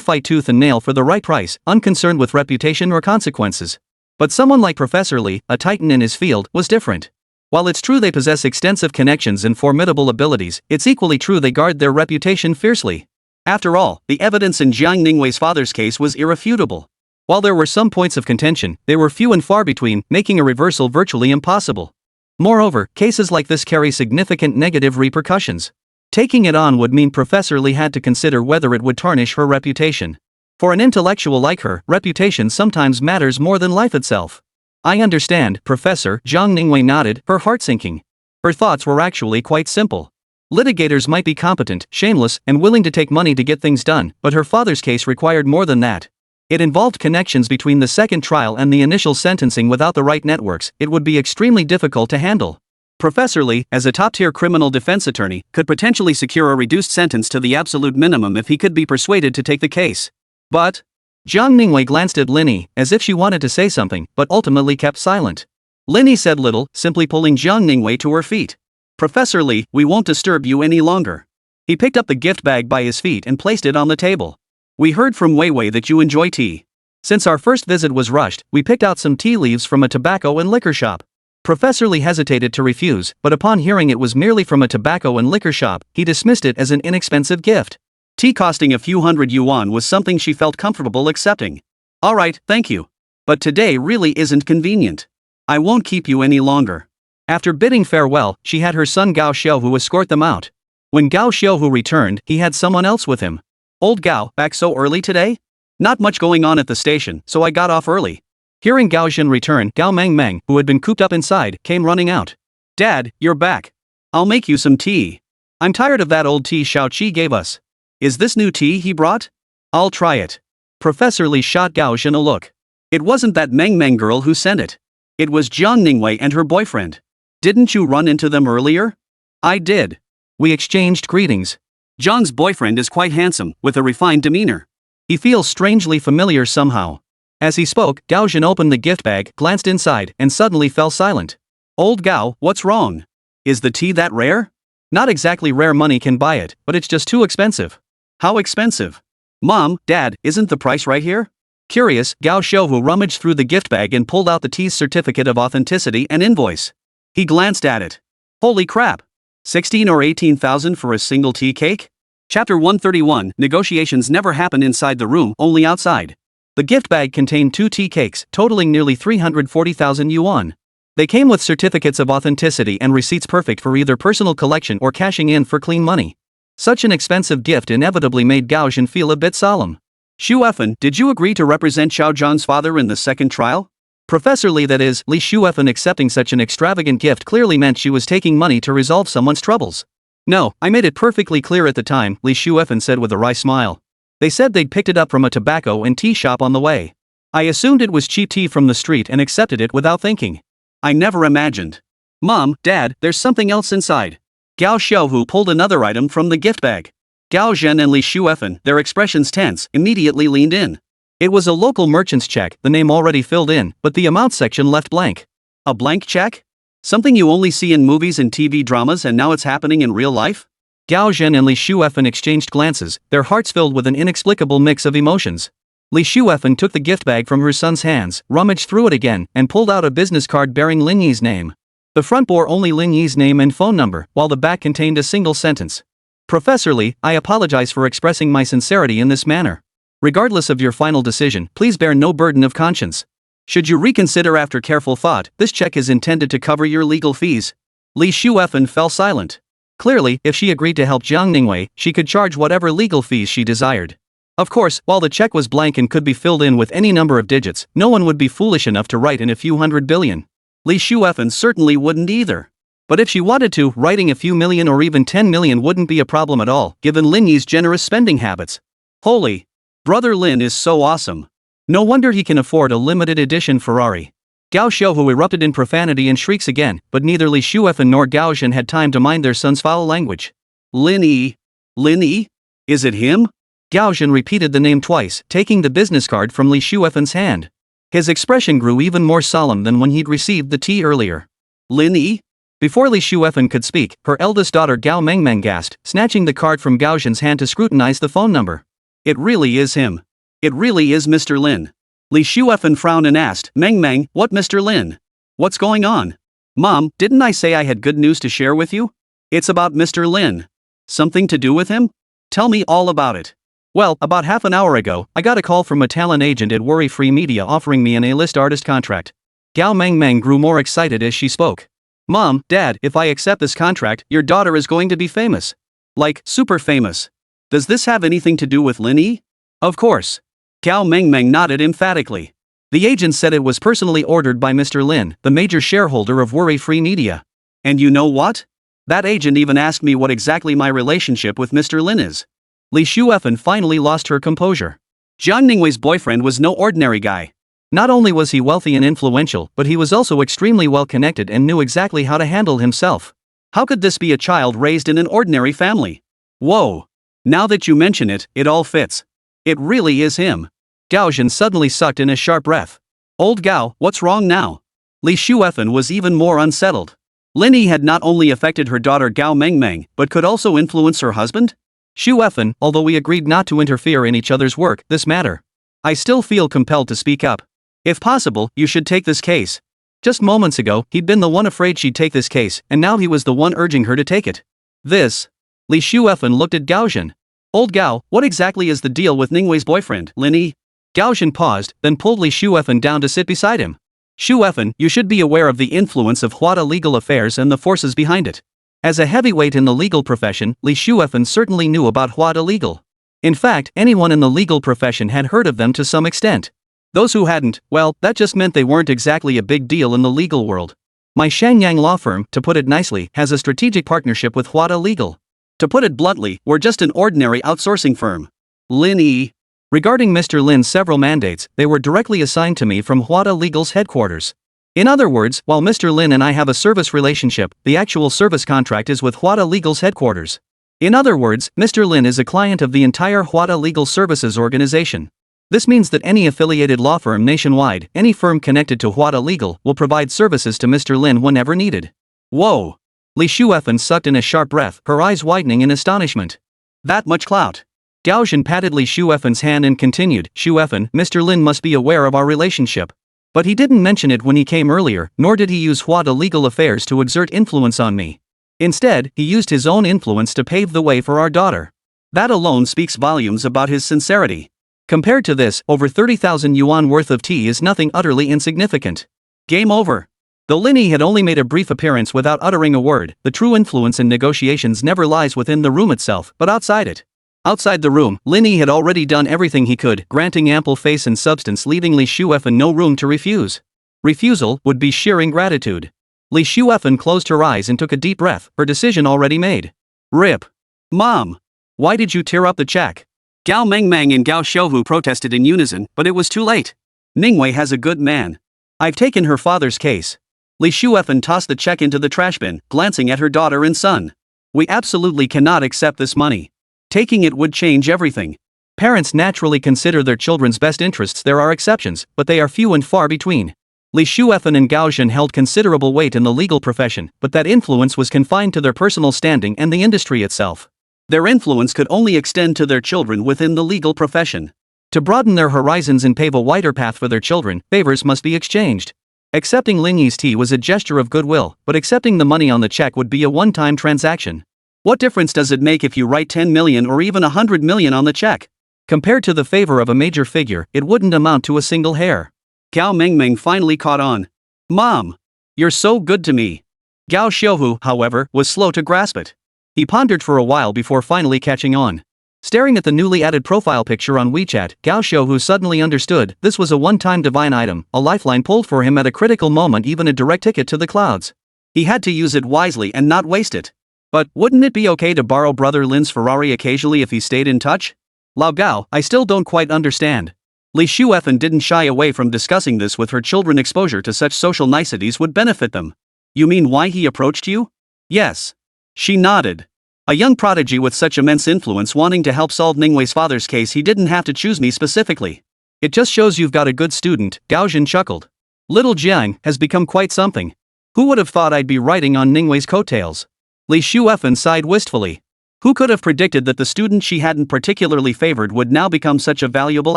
fight tooth and nail for the right price, unconcerned with reputation or consequences. But someone like Professor Li, a titan in his field, was different. While it's true they possess extensive connections and formidable abilities, it's equally true they guard their reputation fiercely. After all, the evidence in Zhang Ningwei's father's case was irrefutable. While there were some points of contention, they were few and far between, making a reversal virtually impossible. Moreover, cases like this carry significant negative repercussions. Taking it on would mean Professor Li had to consider whether it would tarnish her reputation. For an intellectual like her, reputation sometimes matters more than life itself. I understand, Professor, Zhang Ningwei nodded, her heart sinking. Her thoughts were actually quite simple. Litigators might be competent, shameless, and willing to take money to get things done, but her father's case required more than that. It involved connections between the second trial and the initial sentencing. Without the right networks, it would be extremely difficult to handle. Professor Li, as a top-tier criminal defense attorney, could potentially secure a reduced sentence to the absolute minimum if he could be persuaded to take the case. But Zhang Ningwei glanced at Lin Yi, as if she wanted to say something, but ultimately kept silent. Lin Yi said little, simply pulling Zhang Ningwei to her feet. Professor Li, we won't disturb you any longer. He picked up the gift bag by his feet and placed it on the table. We heard from Weiwei that you enjoy tea. Since our first visit was rushed, we picked out some tea leaves from a tobacco and liquor shop. Professor Li hesitated to refuse, but upon hearing it was merely from a tobacco and liquor shop, he dismissed it as an inexpensive gift. Tea costing a few hundred yuan was something she felt comfortable accepting. Alright, thank you. But today really isn't convenient. I won't keep you any longer. After bidding farewell, she had her son Gao Xiaohu escort them out. When Gao Xiaohu returned, he had someone else with him. Old Gao, back so early today? Not much going on at the station, so I got off early. Hearing Gao Zhen return, Gao Mengmeng, who had been cooped up inside, came running out. Dad, you're back. I'll make you some tea. I'm tired of that old tea Xiao Qi gave us. Is this new tea he brought? I'll try it. Professor Li shot Gao Zhen a look. It wasn't that Mengmeng girl who sent it. It was Zhang Ningwei and her boyfriend. Didn't you run into them earlier? I did. We exchanged greetings. Zhang's boyfriend is quite handsome, with a refined demeanor. He feels strangely familiar somehow. As he spoke, Gao Zhen opened the gift bag, glanced inside, and suddenly fell silent. Old Gao, what's wrong? Is the tea that rare? Not exactly rare, money can buy it, but it's just too expensive. How expensive? Mom, Dad, isn't the price right here? Curious, Gao Xiaohu rummaged through the gift bag and pulled out the tea's certificate of authenticity and invoice. He glanced at it. Holy crap! 16 or 18,000 for a single tea cake? Chapter 131, Negotiations never happen inside the room, only outside. The gift bag contained 2 tea cakes, totaling nearly 340,000 yuan. They came with certificates of authenticity and receipts perfect for either personal collection or cashing in for clean money. Such an expensive gift inevitably made Gao Zhen feel a bit solemn. Shuefen, did you agree to represent Xiao Zhan's father in the second trial? Professor Li, that is, Li Shuefen, accepting such an extravagant gift clearly meant she was taking money to resolve someone's troubles. No, I made it perfectly clear at the time, Li Shuefen said with a wry smile. They said they'd picked it up from a tobacco and tea shop on the way. I assumed it was cheap tea from the street and accepted it without thinking. I never imagined. Mom, Dad, there's something else inside. Gao Xiaohu pulled another item from the gift bag. Gao Zhen and Li Shuefen, their expressions tense, immediately leaned in. It was a local merchant's check, the name already filled in, but the amount section left blank. A blank check? Something you only see in movies and TV dramas and now it's happening in real life? Gao Zhen and Li Shuefen exchanged glances, their hearts filled with an inexplicable mix of emotions. Li Shuefen took the gift bag from her son's hands, rummaged through it again, and pulled out a business card bearing Lin Yi's name. The front bore only Lin Yi's name and phone number, while the back contained a single sentence. Professor Li, I apologize for expressing my sincerity in this manner. Regardless of your final decision, please bear no burden of conscience. Should you reconsider after careful thought, this check is intended to cover your legal fees. Li Shuefen fell silent. Clearly, if she agreed to help Zhang Ningwei, she could charge whatever legal fees she desired. Of course, while the check was blank and could be filled in with any number of digits, no one would be foolish enough to write in a few hundred billion. Li Shuefen certainly wouldn't either. But if she wanted to, writing a few million or even 10 million wouldn't be a problem at all, given Lin Yi's generous spending habits. Holy! Brother Lin is so awesome. No wonder he can afford a limited edition Ferrari. Gao Xiaohu erupted in profanity and shrieks again, but neither Li Shuefen nor Gao Zhen had time to mind their son's foul language. Lin Yi? Lin Yi? Is it him? Gao Zhen repeated the name twice, taking the business card from Li Shuefen's hand. His expression grew even more solemn than when he'd received the tea earlier. Lin Yi? Before Li Shuefen could speak, her eldest daughter Gao Mengmeng gasped, snatching the card from Gao Zhen's hand to scrutinize the phone number. It really is him. It really is Mr. Lin. Li Shuefen frowned and asked, Mengmeng, what Mr. Lin? What's going on? Mom, didn't I say I had good news to share with you? It's about Mr. Lin. Something to do with him? Tell me all about it. Well, about half an hour ago, I got a call from a talent agent at Worry Free Media offering me an A-list artist contract. Gao Mengmeng grew more excited as she spoke. Mom, Dad, if I accept this contract, your daughter is going to be famous. Like, super famous. Does this have anything to do with Lin Yi? Of course. Gao Mengmeng nodded emphatically. The agent said it was personally ordered by Mr. Lin, the major shareholder of Worry Free Media. And you know what? That agent even asked me what exactly my relationship with Mr. Lin is. Li Shuefen finally lost her composure. Zhang Ningwei's boyfriend was no ordinary guy. Not only was he wealthy and influential, but he was also extremely well connected and knew exactly how to handle himself. How could this be a child raised in an ordinary family? Whoa! Now that you mention it, it all fits. It really is him. Gao Zhen suddenly sucked in a sharp breath. Old Gao, what's wrong now? Li Shuefen was even more unsettled. Lin Yi had not only affected her daughter Gao Mengmeng, but could also influence her husband? Shuefen, although we agreed not to interfere in each other's work, this matter. I still feel compelled to speak up. If possible, you should take this case. Just moments ago, he'd been the one afraid she'd take this case, and now he was the one urging her to take it. This. Li Shuefen looked at Gao Zhen. Old Gao, what exactly is the deal with Ningwei's boyfriend, Lin Yi? Gao Zhen paused, then pulled Li Shuefen down to sit beside him. Shuefen, you should be aware of the influence of Huada legal affairs and the forces behind it. As a heavyweight in the legal profession, Li Shuefen certainly knew about Huada legal. In fact, anyone in the legal profession had heard of them to some extent. Those who hadn't, well, that just meant they weren't exactly a big deal in the legal world. My Shangyang law firm, to put it nicely, has a strategic partnership with Huada Legal. To put it bluntly, we're just an ordinary outsourcing firm. Lin Yi. Regarding Mr. Lin's several mandates, they were directly assigned to me from Huada Legal's headquarters. In other words, while Mr. Lin and I have a service relationship, the actual service contract is with Huada Legal's headquarters. In other words, Mr. Lin is a client of the entire Huada Legal Services organization. This means that any affiliated law firm nationwide, any firm connected to Huada Legal, will provide services to Mr. Lin whenever needed. Whoa! Li Shuefen sucked in a sharp breath, her eyes widening in astonishment. That much clout. Gao Zhen patted Li Shuefen's hand and continued, Shuefen, Mr. Lin must be aware of our relationship. But he didn't mention it when he came earlier, nor did he use Huada Legal Affairs to exert influence on me. Instead, he used his own influence to pave the way for our daughter. That alone speaks volumes about his sincerity. Compared to this, over 30,000 yuan worth of tea is nothing, utterly insignificant. Game over. Though Lin Yi had only made a brief appearance without uttering a word, the true influence in negotiations never lies within the room itself, but outside it. Outside the room, Lin Yi had already done everything he could, granting ample face and substance, leaving Li Shuefen no room to refuse. Refusal would be sheer ingratitude. Li Shuefen closed her eyes and took a deep breath, her decision already made. Rip. Mom! Why did you tear up the check? Gao Mengmeng and Gao Shouhu protested in unison, but it was too late. Ningwei has a good man. I've taken her father's case. Li Shuefen tossed the check into the trash bin, glancing at her daughter and son. We absolutely cannot accept this money. Taking it would change everything. Parents naturally consider their children's best interests. There are exceptions, but they are few and far between. Li Shuefen and Gao Zhen held considerable weight in the legal profession, but that influence was confined to their personal standing and the industry itself. Their influence could only extend to their children within the legal profession. To broaden their horizons and pave a wider path for their children, favors must be exchanged. Accepting Lin Yi's tea was a gesture of goodwill, but accepting the money on the check would be a one-time transaction. What difference does it make if you write 10 million or even 100 million on the check? Compared to the favor of a major figure, it wouldn't amount to a single hair. Gao Mengmeng finally caught on. Mom! You're so good to me. Gao Shouhu, however, was slow to grasp it. He pondered for a while before finally catching on. Staring at the newly added profile picture on WeChat, Gao Shouhu suddenly understood this was a one-time divine item, a lifeline pulled for him at a critical moment, even a direct ticket to the clouds. He had to use it wisely and not waste it. But wouldn't it be okay to borrow Brother Lin's Ferrari occasionally if he stayed in touch? Lao Gao, I still don't quite understand. Li Shuefen didn't shy away from discussing this with her children. Exposure to such social niceties would benefit them. You mean why he approached you? Yes. She nodded. A young prodigy with such immense influence wanting to help solve Ningwei's father's case. He didn't have to choose me specifically. It just shows you've got a good student, Gao Zhen chuckled. Little Jiang has become quite something. Who would have thought I'd be writing on Ningwei's coattails? Li Shuefen sighed wistfully. Who could have predicted that the student she hadn't particularly favored would now become such a valuable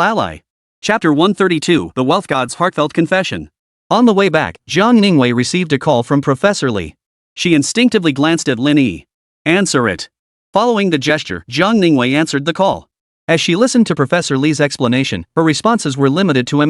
ally? Chapter 132, The Wealth God's Heartfelt Confession. On the way back, Zhang Ningwei received a call from Professor Li. She instinctively glanced at Lin Yi. Answer it. Following the gesture, Zhang Ningwei answered the call. As she listened to Professor Li's explanation, her responses were limited to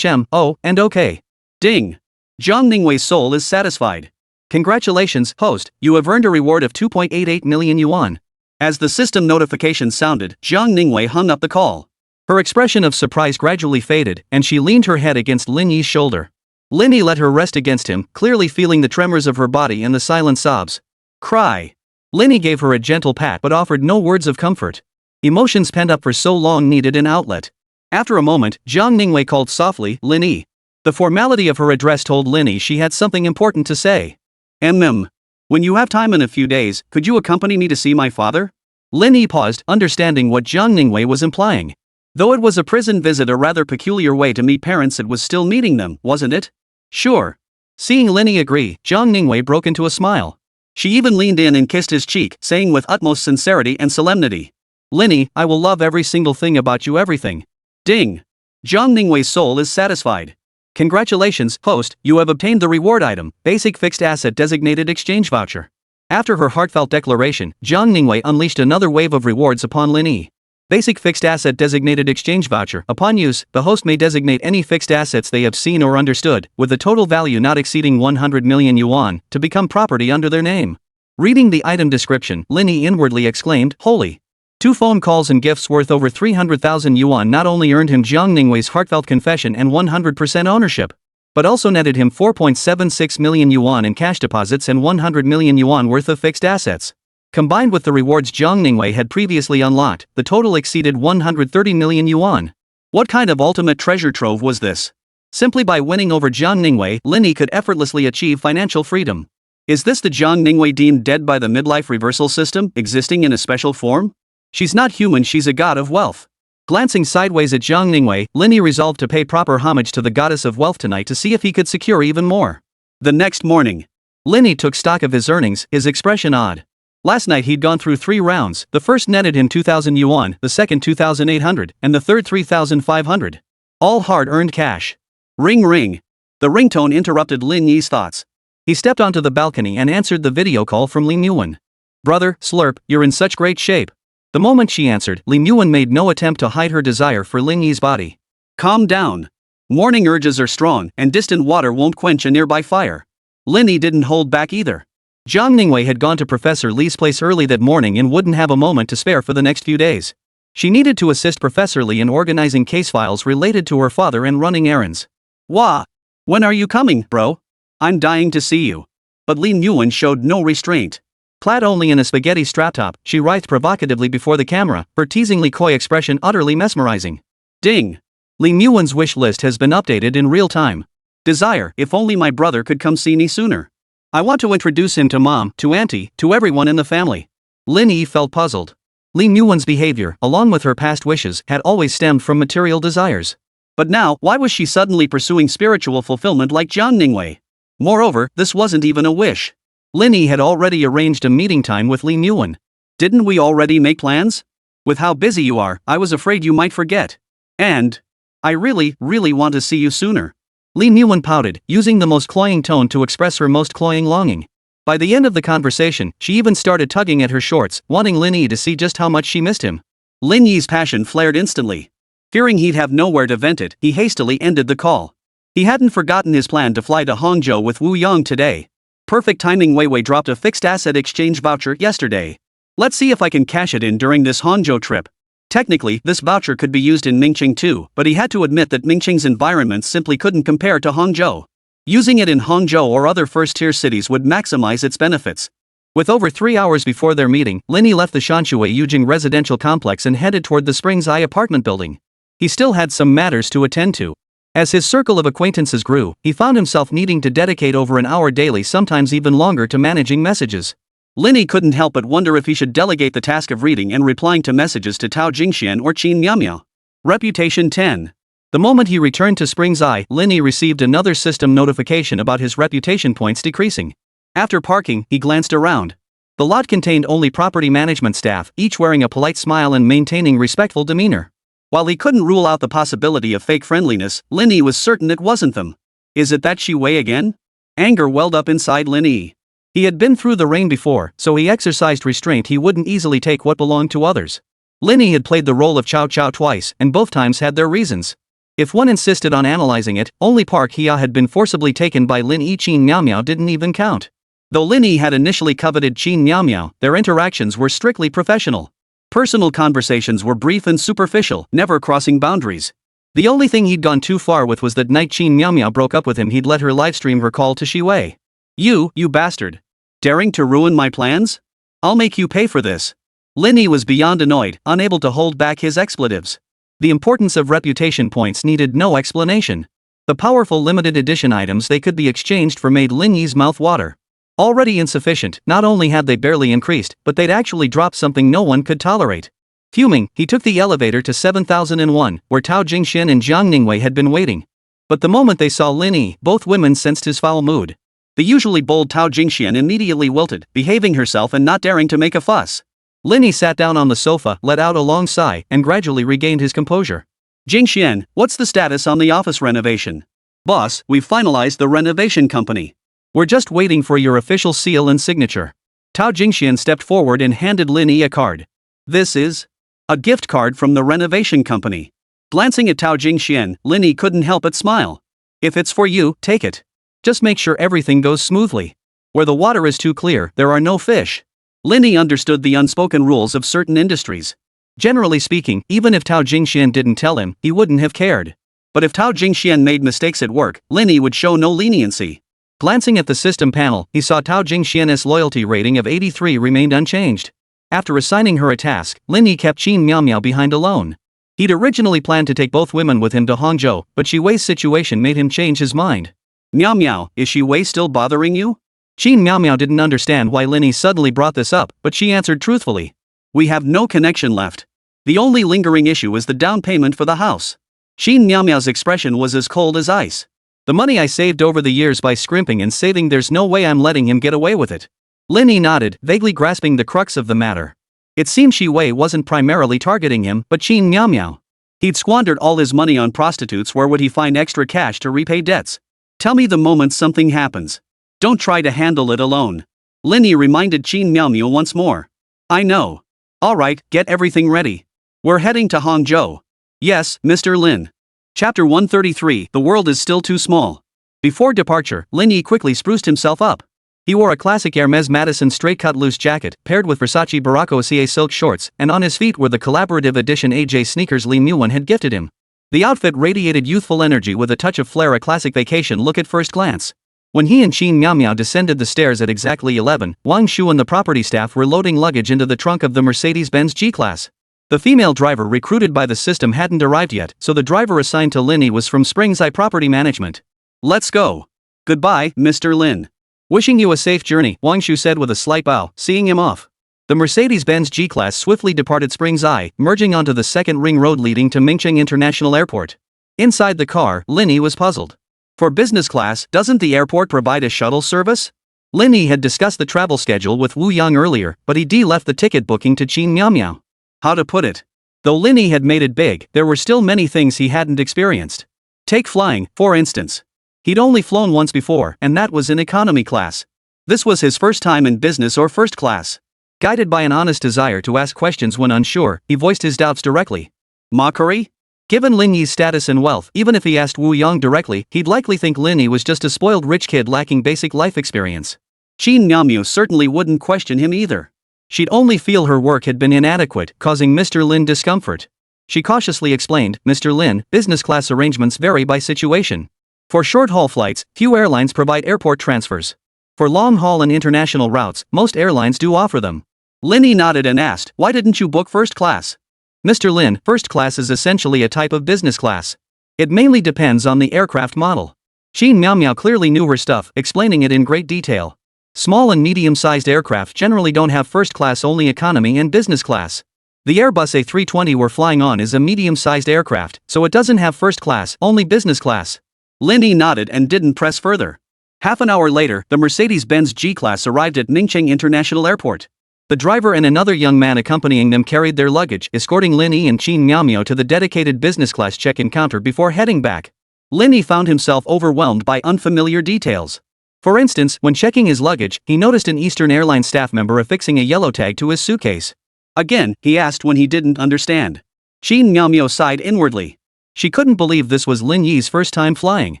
oh, and okay. Ding. Zhang Ningwei's soul is satisfied. Congratulations, host, you have earned a reward of 2.88 million yuan. As the system notification sounded, Zhang Ningwei hung up the call. Her expression of surprise gradually faded, and she leaned her head against Lin Yi's shoulder. Lin Yi let her rest against him, clearly feeling the tremors of her body and the silent sobs. Cry. Lin Yi gave her a gentle pat but offered no words of comfort. Emotions pent up for so long needed an outlet. After a moment, Zhang Ningwei called softly, Lin Yi. The formality of her address told Lin Yi she had something important to say. When you have time in a few days, could you accompany me to see my father? Lin Yi paused, understanding what Zhang Ningwei was implying. Though it was a prison visit, a rather peculiar way to meet parents, it was still meeting them, wasn't it? Sure. Seeing Lin Yi agree, Zhang Ningwei broke into a smile. She even leaned in and kissed his cheek, saying with utmost sincerity and solemnity, Lin Yi, I will love every single thing about you, everything. Ding. Zhang Ningwei's soul is satisfied. Congratulations, host, you have obtained the reward item, Basic Fixed Asset Designated Exchange Voucher. After her heartfelt declaration, Zhang Ningwei unleashed another wave of rewards upon Lin Yi. Basic Fixed Asset Designated Exchange Voucher. Upon use, the host may designate any fixed assets they have seen or understood, with a total value not exceeding 100 million yuan, to become property under their name. Reading the item description, Lin Yi inwardly exclaimed, holy. 2 phone calls and gifts worth over 300,000 yuan not only earned him Zhang Ningwei's heartfelt confession and 100% ownership, but also netted him 4.76 million yuan in cash deposits and 100 million yuan worth of fixed assets. Combined with the rewards Zhang Ningwei had previously unlocked, the total exceeded 130 million yuan. What kind of ultimate treasure trove was this? Simply by winning over Zhang Ningwei, Lin Yi could effortlessly achieve financial freedom. Is this the Zhang Ningwei deemed dead by the midlife reversal system, existing in a special form? She's not human, she's a god of wealth. Glancing sideways at Zhang Ningwei, Lin Yi resolved to pay proper homage to the goddess of wealth tonight to see if he could secure even more. The next morning, Lin Yi took stock of his earnings, his expression odd. Last night he'd gone through 3 rounds, the first netted him 2,000 yuan, the second 2,800, and the third 3,500. All hard-earned cash. Ring ring. The ringtone interrupted Lin Yi's thoughts. He stepped onto the balcony and answered the video call from Li Yuan. Brother, Slurp, you're in such great shape. The moment she answered, Li Yuan made no attempt to hide her desire for Lin Yi's body. Calm down. Morning urges are strong, and distant water won't quench a nearby fire. Lin Yi didn't hold back either. Zhao Liwei had gone to Professor Li's place early that morning and wouldn't have a moment to spare for the next few days. She needed to assist Professor Li in organizing case files related to her father and running errands. Wah! When are you coming, bro? I'm dying to see you. But Lin Yi showed no restraint. Clad only in a spaghetti strap top, she writhed provocatively before the camera, her teasingly coy expression utterly mesmerizing. Ding! Lin Yi's wish list has been updated in real time. Desire, if only my brother could come see me sooner. I want to introduce him to mom, to auntie, to everyone in the family. Lin Yi felt puzzled. Lin Yi's behavior, along with her past wishes, had always stemmed from material desires. But now, why was she suddenly pursuing spiritual fulfillment like Fan Ningning? Moreover, this wasn't even a wish. Lin Yi had already arranged a meeting time with Lin Yi. Didn't we already make plans? With how busy you are, I was afraid you might forget. And I really want to see you sooner. Lin Yi pouted, using the most cloying tone to express her most cloying longing. By the end of the conversation, she even started tugging at her shorts, wanting Lin Yi to see just how much she missed him. Lin Yi's passion flared instantly. Fearing he'd have nowhere to vent it, he hastily ended the call. He hadn't forgotten his plan to fly to Hangzhou with Wu Yang today. Perfect timing. Weiwei dropped a fixed asset exchange voucher yesterday. Let's see if I can cash it in during this Hangzhou trip. Technically, this voucher could be used in Mingqing too, but he had to admit that Mingqing's environment simply couldn't compare to Hangzhou. Using it in Hangzhou or other first-tier cities would maximize its benefits. With over 3 hours before their meeting, Lin Yi left the Shanshui Yujing residential complex and headed toward the Springs Eye apartment building. He still had some matters to attend to. As his circle of acquaintances grew, he found himself needing to dedicate over an hour daily, sometimes even longer, to managing messages. Lin Yi couldn't help but wonder if he should delegate the task of reading and replying to messages to Tao Jingxian or Qin Miaomiao. Reputation 10. The moment he returned to Springs Eye, Lin Yi received another system notification about his reputation points decreasing. After parking, he glanced around. The lot contained only property management staff, each wearing a polite smile and maintaining respectful demeanor. While he couldn't rule out the possibility of fake friendliness, Lin Yi was certain it wasn't them. Is it that Wei again? Anger welled up inside Lin Yi. He had been through the rain before, so he exercised restraint. He wouldn't easily take what belonged to others. Lin Yi had played the role of Chow Chow twice, and both times had their reasons. If one insisted on analyzing it, only Park Hia had been forcibly taken by Lin Yi. Qin Miaomiao didn't even count. Though Lin Yi had initially coveted Qin Miaomiao, their interactions were strictly professional. Personal conversations were brief and superficial, never crossing boundaries. The only thing he'd gone too far with was that night Qin Miaomiao broke up with him, he'd let her livestream her call to Wei. You bastard. Daring to ruin my plans? I'll make you pay for this. Lin Yi was beyond annoyed, unable to hold back his expletives. The importance of reputation points needed no explanation. The powerful limited edition items they could be exchanged for made Lin Yi's mouth water. Already insufficient, not only had they barely increased, but they'd actually dropped something no one could tolerate. Fuming, he took the elevator to 7001, where Tao Jingxian and Zhang Ningwei had been waiting. But the moment they saw Lin Yi, both women sensed his foul mood. The usually bold Tao Jingxian immediately wilted, behaving herself and not daring to make a fuss. Lin Yi sat down on the sofa, let out a long sigh, and gradually regained his composure. Jingxian, what's the status on the office renovation? Boss, we've finalized the renovation company. We're just waiting for your official seal and signature. Tao Jingxian stepped forward and handed Lin Yi a card. This is a gift card from the renovation company. Glancing at Tao Jingxian, Lin Yi couldn't help but smile. If it's for you, take it. Just make sure everything goes smoothly. Where the water is too clear, there are no fish. Lin Yi understood the unspoken rules of certain industries. Generally speaking, even if Tao Jingxian didn't tell him, he wouldn't have cared. But if Tao Jingxian made mistakes at work, Lin Yi would show no leniency. Glancing at the system panel, he saw Tao Jingxian's loyalty rating of 83 remained unchanged. After assigning her a task, Lin Yi kept Qin Miaomiao behind alone. He'd originally planned to take both women with him to Hangzhou, but Wei's situation made him change his mind. Miao, is Wei still bothering you? Qin Miaomiao didn't understand why Lin Yi suddenly brought this up, but she answered truthfully. We have no connection left. The only lingering issue is the down payment for the house. Qin Miaomiao's expression was as cold as ice. The money I saved over the years by scrimping and saving, there's no way I'm letting him get away with it. Lin Yi nodded, vaguely grasping the crux of the matter. It seemed Wei wasn't primarily targeting him, but Qin Miaomiao. He'd squandered all his money on prostitutes. Where would he find extra cash to repay debts? Tell me the moment something happens. Don't try to handle it alone. Lin Yi reminded Qin Miaomiao once more. I know. Alright, get everything ready. We're heading to Hangzhou. Yes, Mr. Lin. Chapter 133, The world is still too small. Before departure, Lin Yi quickly spruced himself up. He wore a classic Hermes Madison straight-cut loose jacket, paired with Versace Barocco CA silk shorts, and on his feet were the collaborative edition AJ sneakers Lin Yi had gifted him. The outfit radiated youthful energy with a touch of flair, a classic vacation look at first glance. When he and Qin Miao descended the stairs at exactly 11, Wang Shu and the property staff were loading luggage into the trunk of the Mercedes-Benz G-Class. The female driver recruited by the system hadn't arrived yet, so the driver assigned to Lin Yi was from Springs Eye Property Management. "Let's go. Goodbye, Mr. Lin. Wishing you a safe journey," Wang Shu said with a slight bow, seeing him off. The Mercedes-Benz G-Class swiftly departed Springs Eye, merging onto the second ring road leading to Mincheng International Airport. Inside the car, Lin Yi was puzzled. For business class, doesn't the airport provide a shuttle service? Lin Yi had discussed the travel schedule with Wu Yang earlier, but he left the ticket booking to Qin Miao. How to put it? Though Lin Yi had made it big, there were still many things he hadn't experienced. Take flying, for instance. He'd only flown once before, and that was in economy class. This was his first time in business or first class. Guided by an honest desire to ask questions when unsure, he voiced his doubts directly. Mockery? Given Lin Yi's status and wealth, even if he asked Wu Yang directly, he'd likely think Lin Yi was just a spoiled rich kid lacking basic life experience. Qin Miao certainly wouldn't question him either. She'd only feel her work had been inadequate, causing Mr. Lin discomfort. She cautiously explained, "Mr. Lin, business class arrangements vary by situation. For short-haul flights, few airlines provide airport transfers. For long-haul and international routes, most airlines do offer them." Lin Yi nodded and asked, "Why didn't you book first class?" "Mr. Lin, first class is essentially a type of business class. It mainly depends on the aircraft model." Qin Miao clearly knew her stuff, explaining it in great detail. Small and medium-sized aircraft generally don't have first class, only economy and business class. The Airbus A320 we're flying on is a medium-sized aircraft, so it doesn't have first class, only business class. Lin Yi nodded and didn't press further. Half an hour later, the Mercedes-Benz G-Class arrived at Mincheng International Airport. The driver and another young man accompanying them carried their luggage, escorting Lin Yi and Qin Miao to the dedicated business class check-in counter before heading back. Lin Yi found himself overwhelmed by unfamiliar details. For instance, when checking his luggage, he noticed an Eastern Airlines staff member affixing a yellow tag to his suitcase. Again, he asked when he didn't understand. Qin Miao sighed inwardly. She couldn't believe this was Lin Yi's first time flying.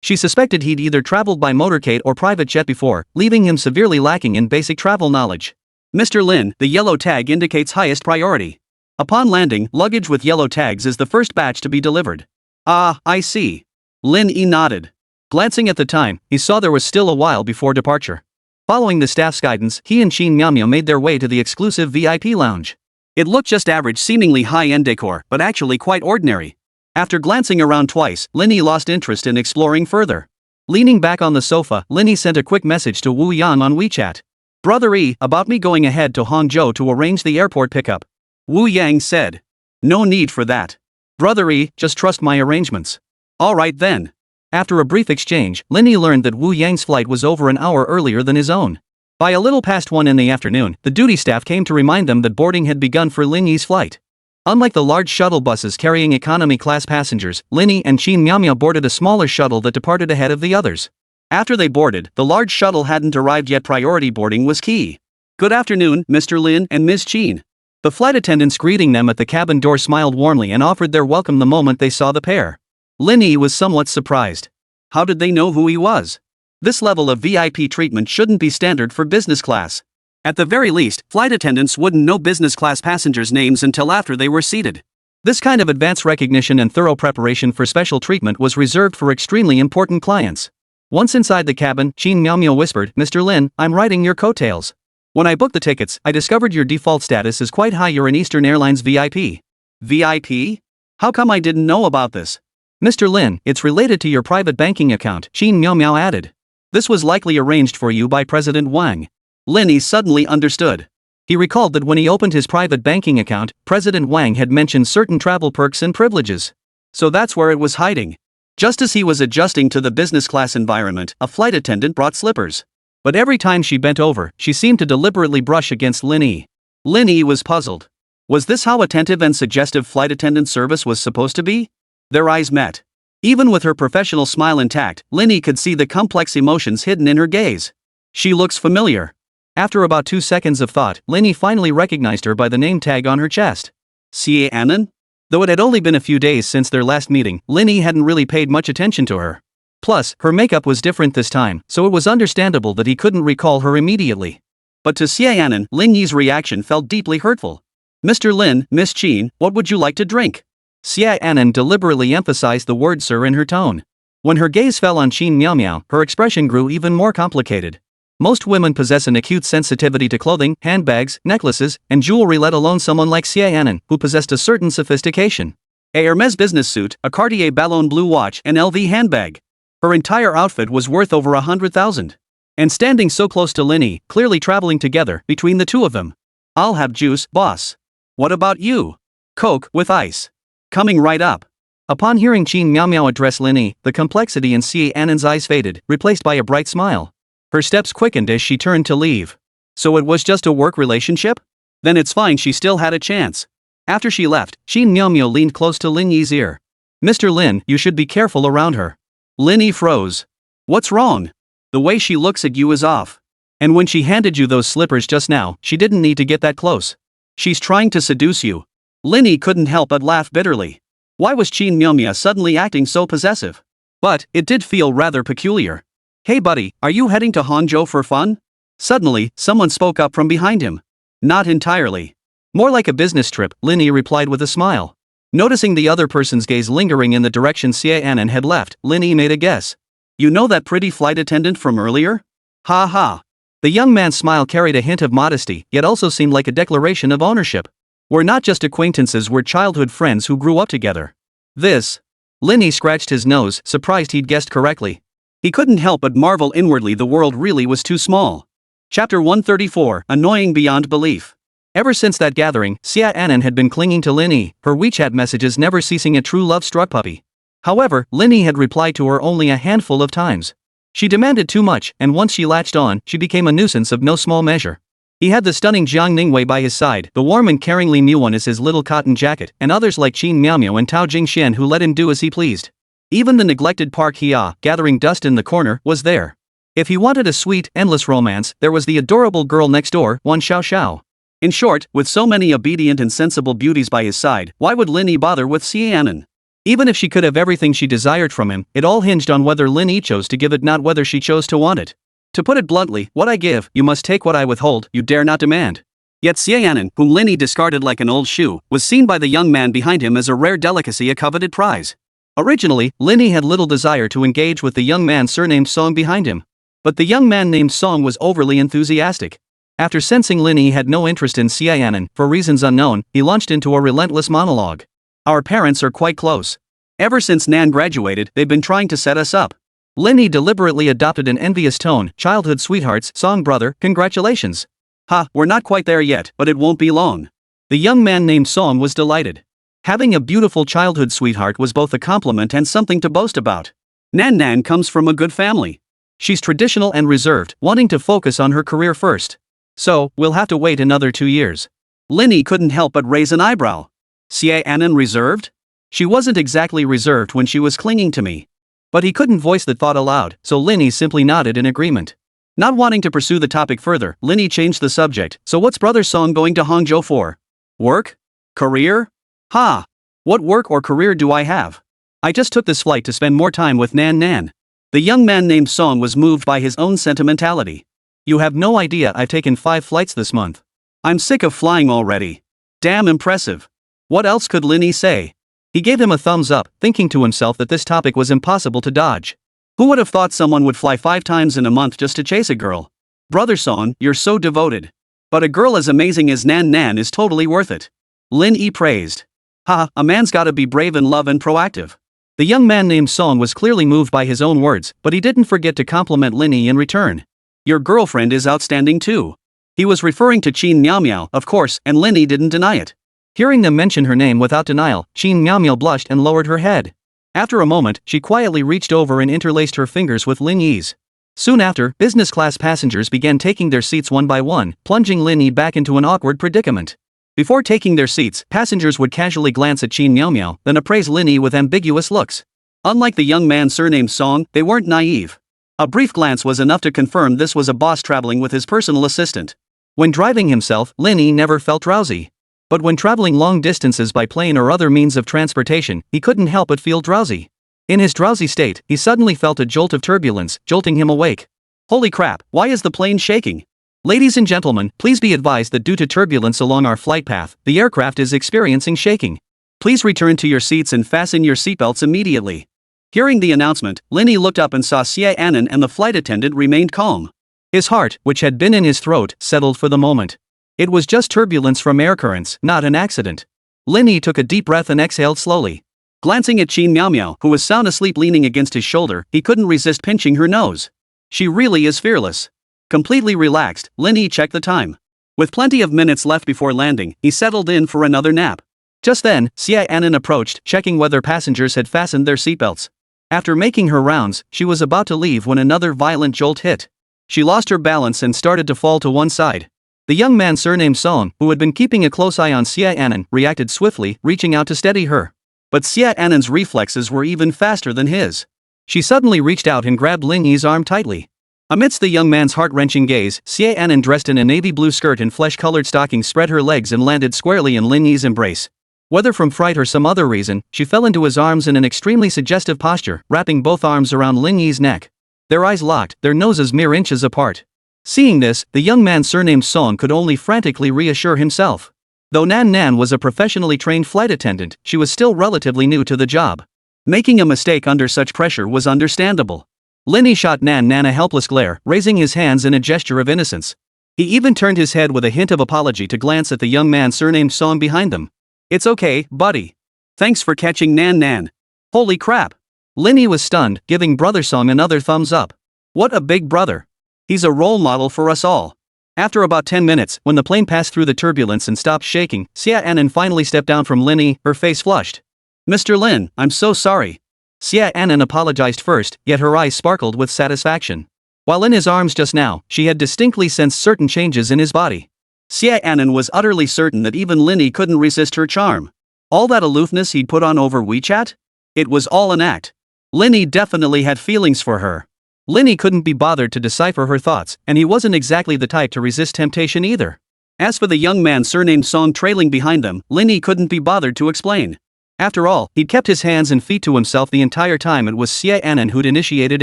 She suspected he'd either traveled by motorcade or private jet before, leaving him severely lacking in basic travel knowledge. "Mr. Lin, the yellow tag indicates highest priority. Upon landing, luggage with yellow tags is the first batch to be delivered." "Ah, I see." Lin Yi nodded. Glancing at the time, he saw there was still a while before departure. Following the staff's guidance, he and Qin Miao made their way to the exclusive VIP lounge. It looked just average, seemingly high-end decor, but actually quite ordinary. After glancing around twice, Lin Yi lost interest in exploring further. Leaning back on the sofa, Lin Yi sent a quick message to Wu Yang on WeChat. "Brother E, about me going ahead to Hangzhou to arrange the airport pickup." Wu Yang said. "No need for that. Brother E, just trust my arrangements." "Alright then." After a brief exchange, Lin Yi learned that Wu Yang's flight was over an hour earlier than his own. By a little past 1 in the afternoon, the duty staff came to remind them that boarding had begun for Lin Yi's flight. Unlike the large shuttle buses carrying economy class passengers, Lin Yi and Qin Miao boarded a smaller shuttle that departed ahead of the others. After they boarded, the large shuttle hadn't arrived yet. Priority boarding was key. "Good afternoon, Mr. Lin and Ms. Qin." The flight attendants greeting them at the cabin door smiled warmly and offered their welcome the moment they saw the pair. Lin Yi was somewhat surprised. How did they know who he was? This level of VIP treatment shouldn't be standard for business class. At the very least, flight attendants wouldn't know business class passengers' names until after they were seated. This kind of advanced recognition and thorough preparation for special treatment was reserved for extremely important clients. Once inside the cabin, Qin Miao whispered, "Mr. Lin, I'm riding your coattails. When I booked the tickets, I discovered your default status is quite high. You're an Eastern Airlines VIP." "VIP? How come I didn't know about this?" "Mr. Lin, it's related to your private banking account," Qin Miao added. "This was likely arranged for you by President Wang." Lin Yi suddenly understood. He recalled that when he opened his private banking account, President Wang had mentioned certain travel perks and privileges. So that's where it was hiding. Just as he was adjusting to the business class environment, a flight attendant brought slippers. But every time she bent over, she seemed to deliberately brush against Lin Yi. Lin Yi was puzzled. Was this how attentive and suggestive flight attendant service was supposed to be? Their eyes met. Even with her professional smile intact, Lin Yi could see the complex emotions hidden in her gaze. "She looks familiar." After about 2 seconds of thought, Lin Yi finally recognized her by the name tag on her chest. Xie Anan? Though it had only been a few days since their last meeting, Lin Yi hadn't really paid much attention to her. Plus, her makeup was different this time, so it was understandable that he couldn't recall her immediately. But to Xiaonan, Lin Yi's reaction felt deeply hurtful. "Mr. Lin, Miss Qin, what would you like to drink?" Xiaonan deliberately emphasized the word sir in her tone. When her gaze fell on Qin Miao, her expression grew even more complicated. Most women possess an acute sensitivity to clothing, handbags, necklaces, and jewelry, let alone someone like Xiaonan, who possessed a certain sophistication. A Hermes business suit, a Cartier Ballon Bleu watch, and LV handbag. Her entire outfit was worth over 100,000. And standing so close to Lin Yi, clearly traveling together, between the two of them. "I'll have juice, boss. What about you?" "Coke, with ice." "Coming right up." Upon hearing Qin Miao address Lin Yi, the complexity in Xiaonan's eyes faded, replaced by a bright smile. Her steps quickened as she turned to leave. So it was just a work relationship? Then it's fine, she still had a chance. After she left, Qin Miao leaned close to Lin Yi's ear. "Mr. Lin, you should be careful around her." Lin Yi froze. "What's wrong?" "The way she looks at you is off. And when she handed you those slippers just now, she didn't need to get that close. She's trying to seduce you." Lin Yi couldn't help but laugh bitterly. Why was Qin Miao suddenly acting so possessive? But it did feel rather peculiar. "Hey buddy, are you heading to Hangzhou for fun?" Suddenly, someone spoke up from behind him. "Not entirely. More like a business trip," Lin Yi replied with a smile. Noticing the other person's gaze lingering in the direction Xiaonan had left, Lin Yi made a guess. "You know that pretty flight attendant from earlier?" "Ha ha." The young man's smile carried a hint of modesty, yet also seemed like a declaration of ownership. "We're not just acquaintances, we're childhood friends who grew up together." Lin Yi scratched his nose, surprised he'd guessed correctly. He couldn't help but marvel inwardly, the world really was too small. Chapter 134, Annoying Beyond Belief. Ever since that gathering, Xiaonan had been clinging to Lin Yi, her WeChat messages never ceasing a true love-struck puppy. However, Lin Yi had replied to her only a handful of times. She demanded too much, and once she latched on, she became a nuisance of no small measure. He had the stunning Zhang Ningwei by his side, the warm and caring Li Muan as his little cotton jacket, and others like Qin Miao and Tao Jingxian who let him do as he pleased. Even the neglected Park Hia, gathering dust in the corner, was there. If he wanted a sweet, endless romance, there was the adorable girl next door, Wan Xiao Xiao. In short, with so many obedient and sensible beauties by his side, why would Lin Yi bother with Xiaonan? Even if she could have everything she desired from him, it all hinged on whether Lin Yi chose to give it, not whether she chose to want it. To put it bluntly, what I give, you must take; what I withhold, you dare not demand. Yet Xiaonan, whom Lin Yi discarded like an old shoe, was seen by the young man behind him as a rare delicacy, a coveted prize. Originally, Lin Yi had little desire to engage with the young man surnamed Song behind him. But the young man named Song was overly enthusiastic. After sensing Lin Yi had no interest in Xiaonan, for reasons unknown, he launched into a relentless monologue. "Our parents are quite close. Ever since Nan graduated, they've been trying to set us up." Lin Yi deliberately adopted an envious tone. "Childhood sweethearts, Song brother, congratulations." "Ha, we're not quite there yet, but it won't be long." The young man named Song was delighted. Having a beautiful childhood sweetheart was both a compliment and something to boast about. Nan comes from a good family. She's traditional and reserved, wanting to focus on her career first. So, we'll have to wait another 2 years. Lin Yi couldn't help but raise an eyebrow. Xiaonan reserved? She wasn't exactly reserved when she was clinging to me. But he couldn't voice that thought aloud, so Lin Yi simply nodded in agreement. Not wanting to pursue the topic further, Lin Yi changed the subject. "So what's brother Song going to Hangzhou for? Work? Career? Ha! What work or career do I have? I just took this flight to spend more time with Nan. The young man named Song was moved by his own sentimentality. "You have no idea, I've taken 5 flights this month. I'm sick of flying already." Damn impressive. What else could Lin Yi say? He gave him a thumbs up, thinking to himself that this topic was impossible to dodge. Who would have thought someone would fly 5 times in a month just to chase a girl? Brother Song, you're so devoted. But a girl as amazing as Nan is totally worth it. Lin Yi praised. "Ha, a man's gotta be brave in love and proactive." The young man named Song was clearly moved by his own words, but he didn't forget to compliment Lin Yi in return. "Your girlfriend is outstanding too." He was referring to Qin Miao, of course, and Lin Yi didn't deny it. Hearing them mention her name without denial, Qin Miao blushed and lowered her head. After a moment, she quietly reached over and interlaced her fingers with Lin Yi's. Soon after, business class passengers began taking their seats one by one, plunging Lin Yi back into an awkward predicament. Before taking their seats, passengers would casually glance at Qin Miao, then appraise Lin Yi with ambiguous looks. Unlike the young man surnamed Song, they weren't naive. A brief glance was enough to confirm this was a boss traveling with his personal assistant. When driving himself, Lin Yi never felt drowsy. But when traveling long distances by plane or other means of transportation, he couldn't help but feel drowsy. In his drowsy state, he suddenly felt a jolt of turbulence, jolting him awake. Holy crap, why is the plane shaking? Ladies and gentlemen, please be advised that due to turbulence along our flight path, the aircraft is experiencing shaking. Please return to your seats and fasten your seatbelts immediately. Hearing the announcement, Lin Yi looked up and saw Xie Anan and the flight attendant remained calm. His heart, which had been in his throat, settled for the moment. It was just turbulence from air currents, not an accident. Lin Yi took a deep breath and exhaled slowly. Glancing at Qin Miao Miao, who was sound asleep leaning against his shoulder, he couldn't resist pinching her nose. She really is fearless. Completely relaxed, Lin Yi checked the time. With plenty of minutes left before landing, he settled in for another nap. Just then, Xie Anan approached, checking whether passengers had fastened their seatbelts. After making her rounds, she was about to leave when another violent jolt hit. She lost her balance and started to fall to one side. The young man surnamed Song, who had been keeping a close eye on Xie Anan, reacted swiftly, reaching out to steady her. But Xie Anan's reflexes were even faster than his. She suddenly reached out and grabbed Lin Yi's arm tightly. Amidst the young man's heart-wrenching gaze, Xie Anan, dressed in a navy blue skirt and flesh-colored stockings, spread her legs and landed squarely in Lin Yi's embrace. Whether from fright or some other reason, she fell into his arms in an extremely suggestive posture, wrapping both arms around Lin Yi's neck. Their eyes locked, their noses mere inches apart. Seeing this, the young man surnamed Song could only frantically reassure himself. Though Nan Nan was a professionally trained flight attendant, she was still relatively new to the job. Making a mistake under such pressure was understandable. Lin Yi shot Nan Nan a helpless glare, raising his hands in a gesture of innocence. He even turned his head with a hint of apology to glance at the young man surnamed Song behind them. It's okay, buddy. Thanks for catching Nan Nan. Holy crap. Lin Yi was stunned, giving Brother Song another thumbs up. What a big brother. He's a role model for us all. After about 10 minutes, when the plane passed through the turbulence and stopped shaking, Xie Anan finally stepped down from Lin Yi, her face flushed. Mr. Lin, I'm so sorry. Xie Anan apologized first, yet her eyes sparkled with satisfaction. While in his arms just now, she had distinctly sensed certain changes in his body. Xie Anan was utterly certain that even Lin Yi couldn't resist her charm. All that aloofness he'd put on over WeChat? It was all an act. Lin Yi definitely had feelings for her. Lin Yi couldn't be bothered to decipher her thoughts, and he wasn't exactly the type to resist temptation either. As for the young man surnamed Song trailing behind them, Lin Yi couldn't be bothered to explain. After all, he'd kept his hands and feet to himself the entire time. It was Xie Anan who'd initiated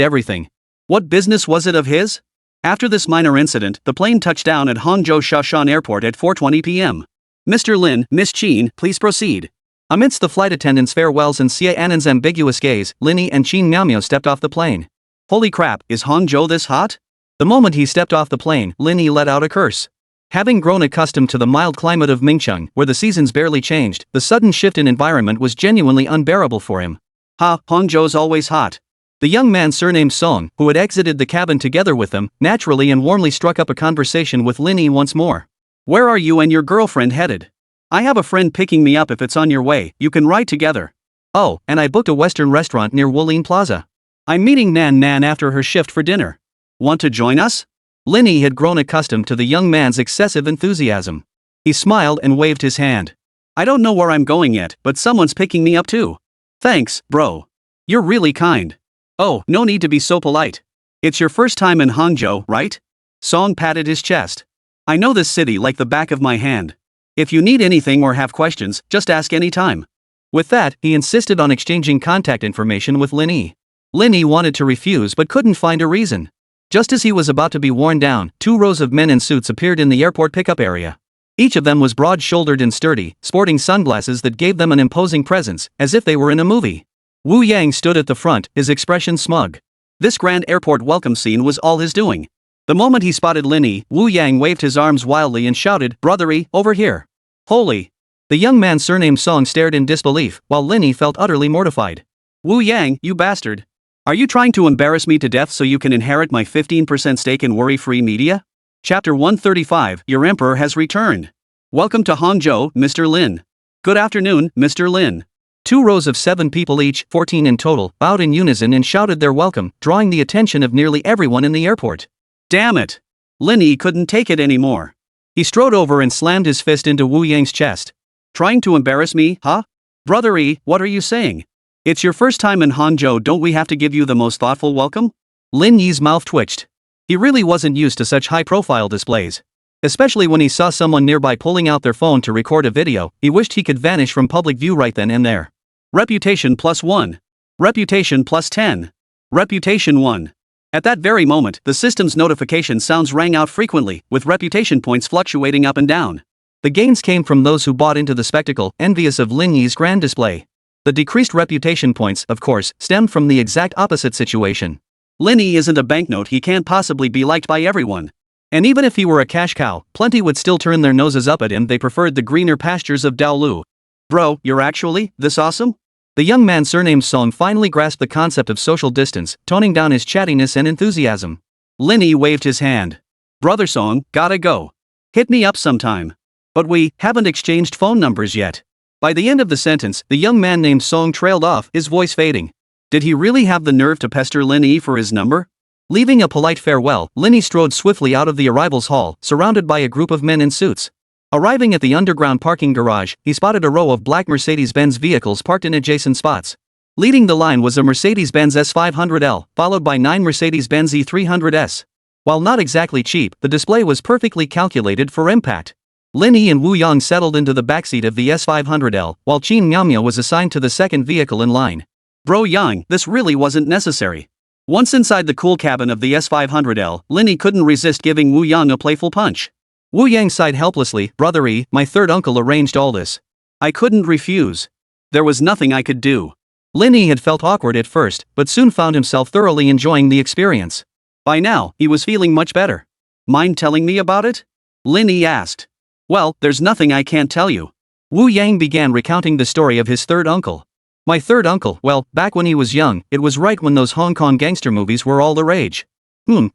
everything. What business was it of his? After this minor incident, the plane touched down at Hangzhou Shashan Airport at 4:20 p.m. Mr. Lin, Miss Qin, please proceed. Amidst the flight attendant's farewells and Xie Anan's ambiguous gaze, Lin Yi and Qin Miao Miao stepped off the plane. Holy crap, is Hangzhou this hot? The moment he stepped off the plane, Lin Yi let out a curse. Having grown accustomed to the mild climate of Mingcheng, where the seasons barely changed, the sudden shift in environment was genuinely unbearable for him. Ha, Hangzhou's always hot. The young man surnamed Song, who had exited the cabin together with them, naturally and warmly struck up a conversation with Lin Yi once more. Where are you and your girlfriend headed? I have a friend picking me up. If it's on your way, you can ride together. Oh, and I booked a Western restaurant near Wulin Plaza. I'm meeting Nan Nan after her shift for dinner. Want to join us? Lin Yi had grown accustomed to the young man's excessive enthusiasm. He smiled and waved his hand. I don't know where I'm going yet, but someone's picking me up too. Thanks, bro. You're really kind. Oh, no need to be so polite. It's your first time in Hangzhou, right? Song patted his chest. I know this city like the back of my hand. If you need anything or have questions, just ask anytime. With that, he insisted on exchanging contact information with Lin Yi. Lin Yi wanted to refuse but couldn't find a reason. Just as he was about to be worn down, 2 rows of men in suits appeared in the airport pickup area. Each of them was broad-shouldered and sturdy, sporting sunglasses that gave them an imposing presence, as if they were in a movie. Wu Yang stood at the front, his expression smug. This grand airport welcome scene was all his doing. The moment he spotted Lin Yi, Wu Yang waved his arms wildly and shouted, "Brothery, over here." Holy! The young man surnamed Song stared in disbelief, while Lin Yi felt utterly mortified. Wu Yang, you bastard! Are you trying to embarrass me to death so you can inherit my 15% stake in worry-free media? Chapter 135, Your Emperor has returned. Welcome to Hangzhou, Mr. Lin. Good afternoon, Mr. Lin. 2 rows of 7 people each, 14 in total, bowed in unison and shouted their welcome, drawing the attention of nearly everyone in the airport. Damn it! Lin Yi couldn't take it anymore. He strode over and slammed his fist into Wu Yang's chest. Trying to embarrass me, huh? Brothery, what are you saying? It's your first time in Hangzhou, don't we have to give you the most thoughtful welcome? Lin Yi's mouth twitched. He really wasn't used to such high-profile displays. Especially when he saw someone nearby pulling out their phone to record a video, he wished he could vanish from public view right then and there. Reputation +1. Reputation plus 10. Reputation 1. At that very moment, the system's notification sounds rang out frequently, with reputation points fluctuating up and down. The gains came from those who bought into the spectacle, envious of Lin Yi's grand display. The decreased reputation points, of course, stemmed from the exact opposite situation. Lin Yi isn't a banknote, he can't possibly be liked by everyone. And even if he were a cash cow, plenty would still turn their noses up at him. They preferred the greener pastures of Daolu. Bro, you're actually this awesome? The young man surnamed Song finally grasped the concept of social distance, toning down his chattiness and enthusiasm. Lin Yi waved his hand. Brother Song, gotta go. Hit me up sometime. But we haven't exchanged phone numbers yet. By the end of the sentence, the young man named Song trailed off, his voice fading. Did he really have the nerve to pester Lin Yi for his number? Leaving a polite farewell, Lin Yi strode swiftly out of the arrivals hall, surrounded by a group of men in suits. Arriving at the underground parking garage, he spotted a row of black Mercedes-Benz vehicles parked in adjacent spots. Leading the line was a Mercedes-Benz S500L, followed by 9 Mercedes-Benz E300S. While not exactly cheap, the display was perfectly calculated for impact. Lin Yi and Wu Yang settled into the backseat of the S500L, while Qin Miaomia was assigned to the second vehicle in line. Bro Yang, this really wasn't necessary. Once inside the cool cabin of the S500L, Lin Yi couldn't resist giving Wu Yang a playful punch. Wu Yang sighed helplessly. Brother Yi, my third uncle arranged all this. I couldn't refuse. There was nothing I could do. Lin Yi had felt awkward at first, but soon found himself thoroughly enjoying the experience. By now, he was feeling much better. Mind telling me about it? Lin Yi asked. Well, there's nothing I can't tell you. Wu Yang began recounting the story of his third uncle. My third uncle, well, back when he was young, it was right when those Hong Kong gangster movies were all the rage.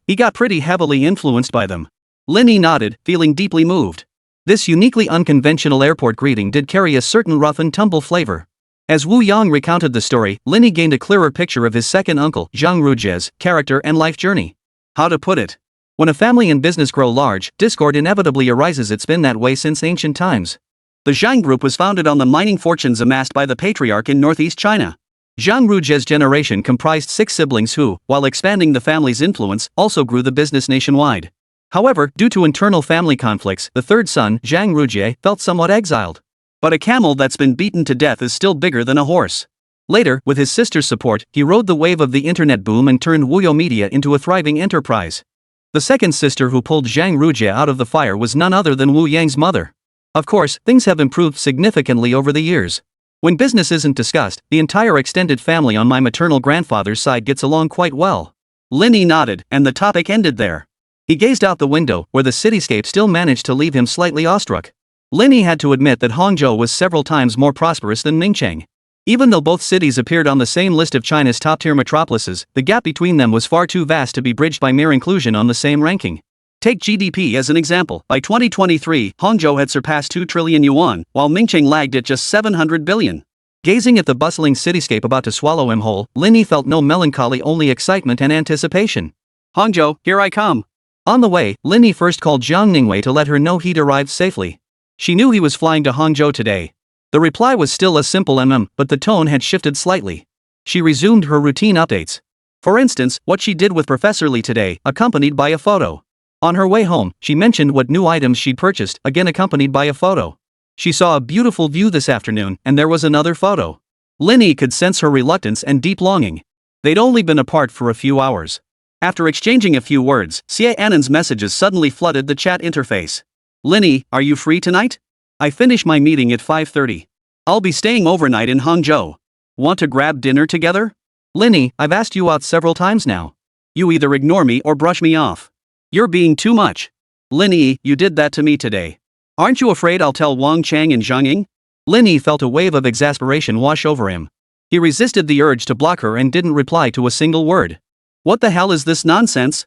He got pretty heavily influenced by them. Lin Yi nodded, feeling deeply moved. This uniquely unconventional airport greeting did carry a certain rough and tumble flavor. As Wu Yang recounted the story, Lin Yi gained a clearer picture of his second uncle, Zhang Ruji's, character and life journey. How to put it? When a family and business grow large, discord inevitably arises. It's been that way since ancient times. The Zhang group was founded on the mining fortunes amassed by the patriarch in northeast China. Zhang Ruji's generation comprised 6 siblings who, while expanding the family's influence, also grew the business nationwide. However, due to internal family conflicts, the third son, Zhang Rujie, felt somewhat exiled. But a camel that's been beaten to death is still bigger than a horse. Later, with his sister's support, he rode the wave of the internet boom and turned Wuyo Media into a thriving enterprise. The second sister who pulled Zhang Rujie out of the fire was none other than Wu Yang's mother. Of course, things have improved significantly over the years. When business isn't discussed, the entire extended family on my maternal grandfather's side gets along quite well. Lin Yi nodded, and the topic ended there. He gazed out the window, where the cityscape still managed to leave him slightly awestruck. Lin Yi had to admit that Hangzhou was several times more prosperous than Ningcheng. Even though both cities appeared on the same list of China's top-tier metropolises, the gap between them was far too vast to be bridged by mere inclusion on the same ranking. Take GDP as an example. By 2023, Hangzhou had surpassed 2 trillion yuan, while Ningcheng lagged at just 700 billion. Gazing at the bustling cityscape about to swallow him whole, Lin Yi felt no melancholy, only excitement and anticipation. Hangzhou, here I come. On the way, Lin Yi first called Zhang Ningwei to let her know he'd arrived safely. She knew he was flying to Hangzhou today. The reply was still a simple but the tone had shifted slightly. She resumed her routine updates. For instance, what she did with Professor Li today, accompanied by a photo. On her way home, she mentioned what new items she'd purchased, again accompanied by a photo. She saw a beautiful view this afternoon, and there was another photo. Lin Yi could sense her reluctance and deep longing. They'd only been apart for a few hours. After exchanging a few words, Xie Annan's messages suddenly flooded the chat interface. Lin Yi, are you free tonight? I finish my meeting at 5:30. I'll be staying overnight in Hangzhou. Want to grab dinner together? Lin Yi, I've asked you out several times now. You either ignore me or brush me off. You're being too much. Lin Yi, you did that to me today. Aren't you afraid I'll tell Wang Chang and Zhang Ying? Lin Yi felt a wave of exasperation wash over him. He resisted the urge to block her and didn't reply to a single word. What the hell is this nonsense?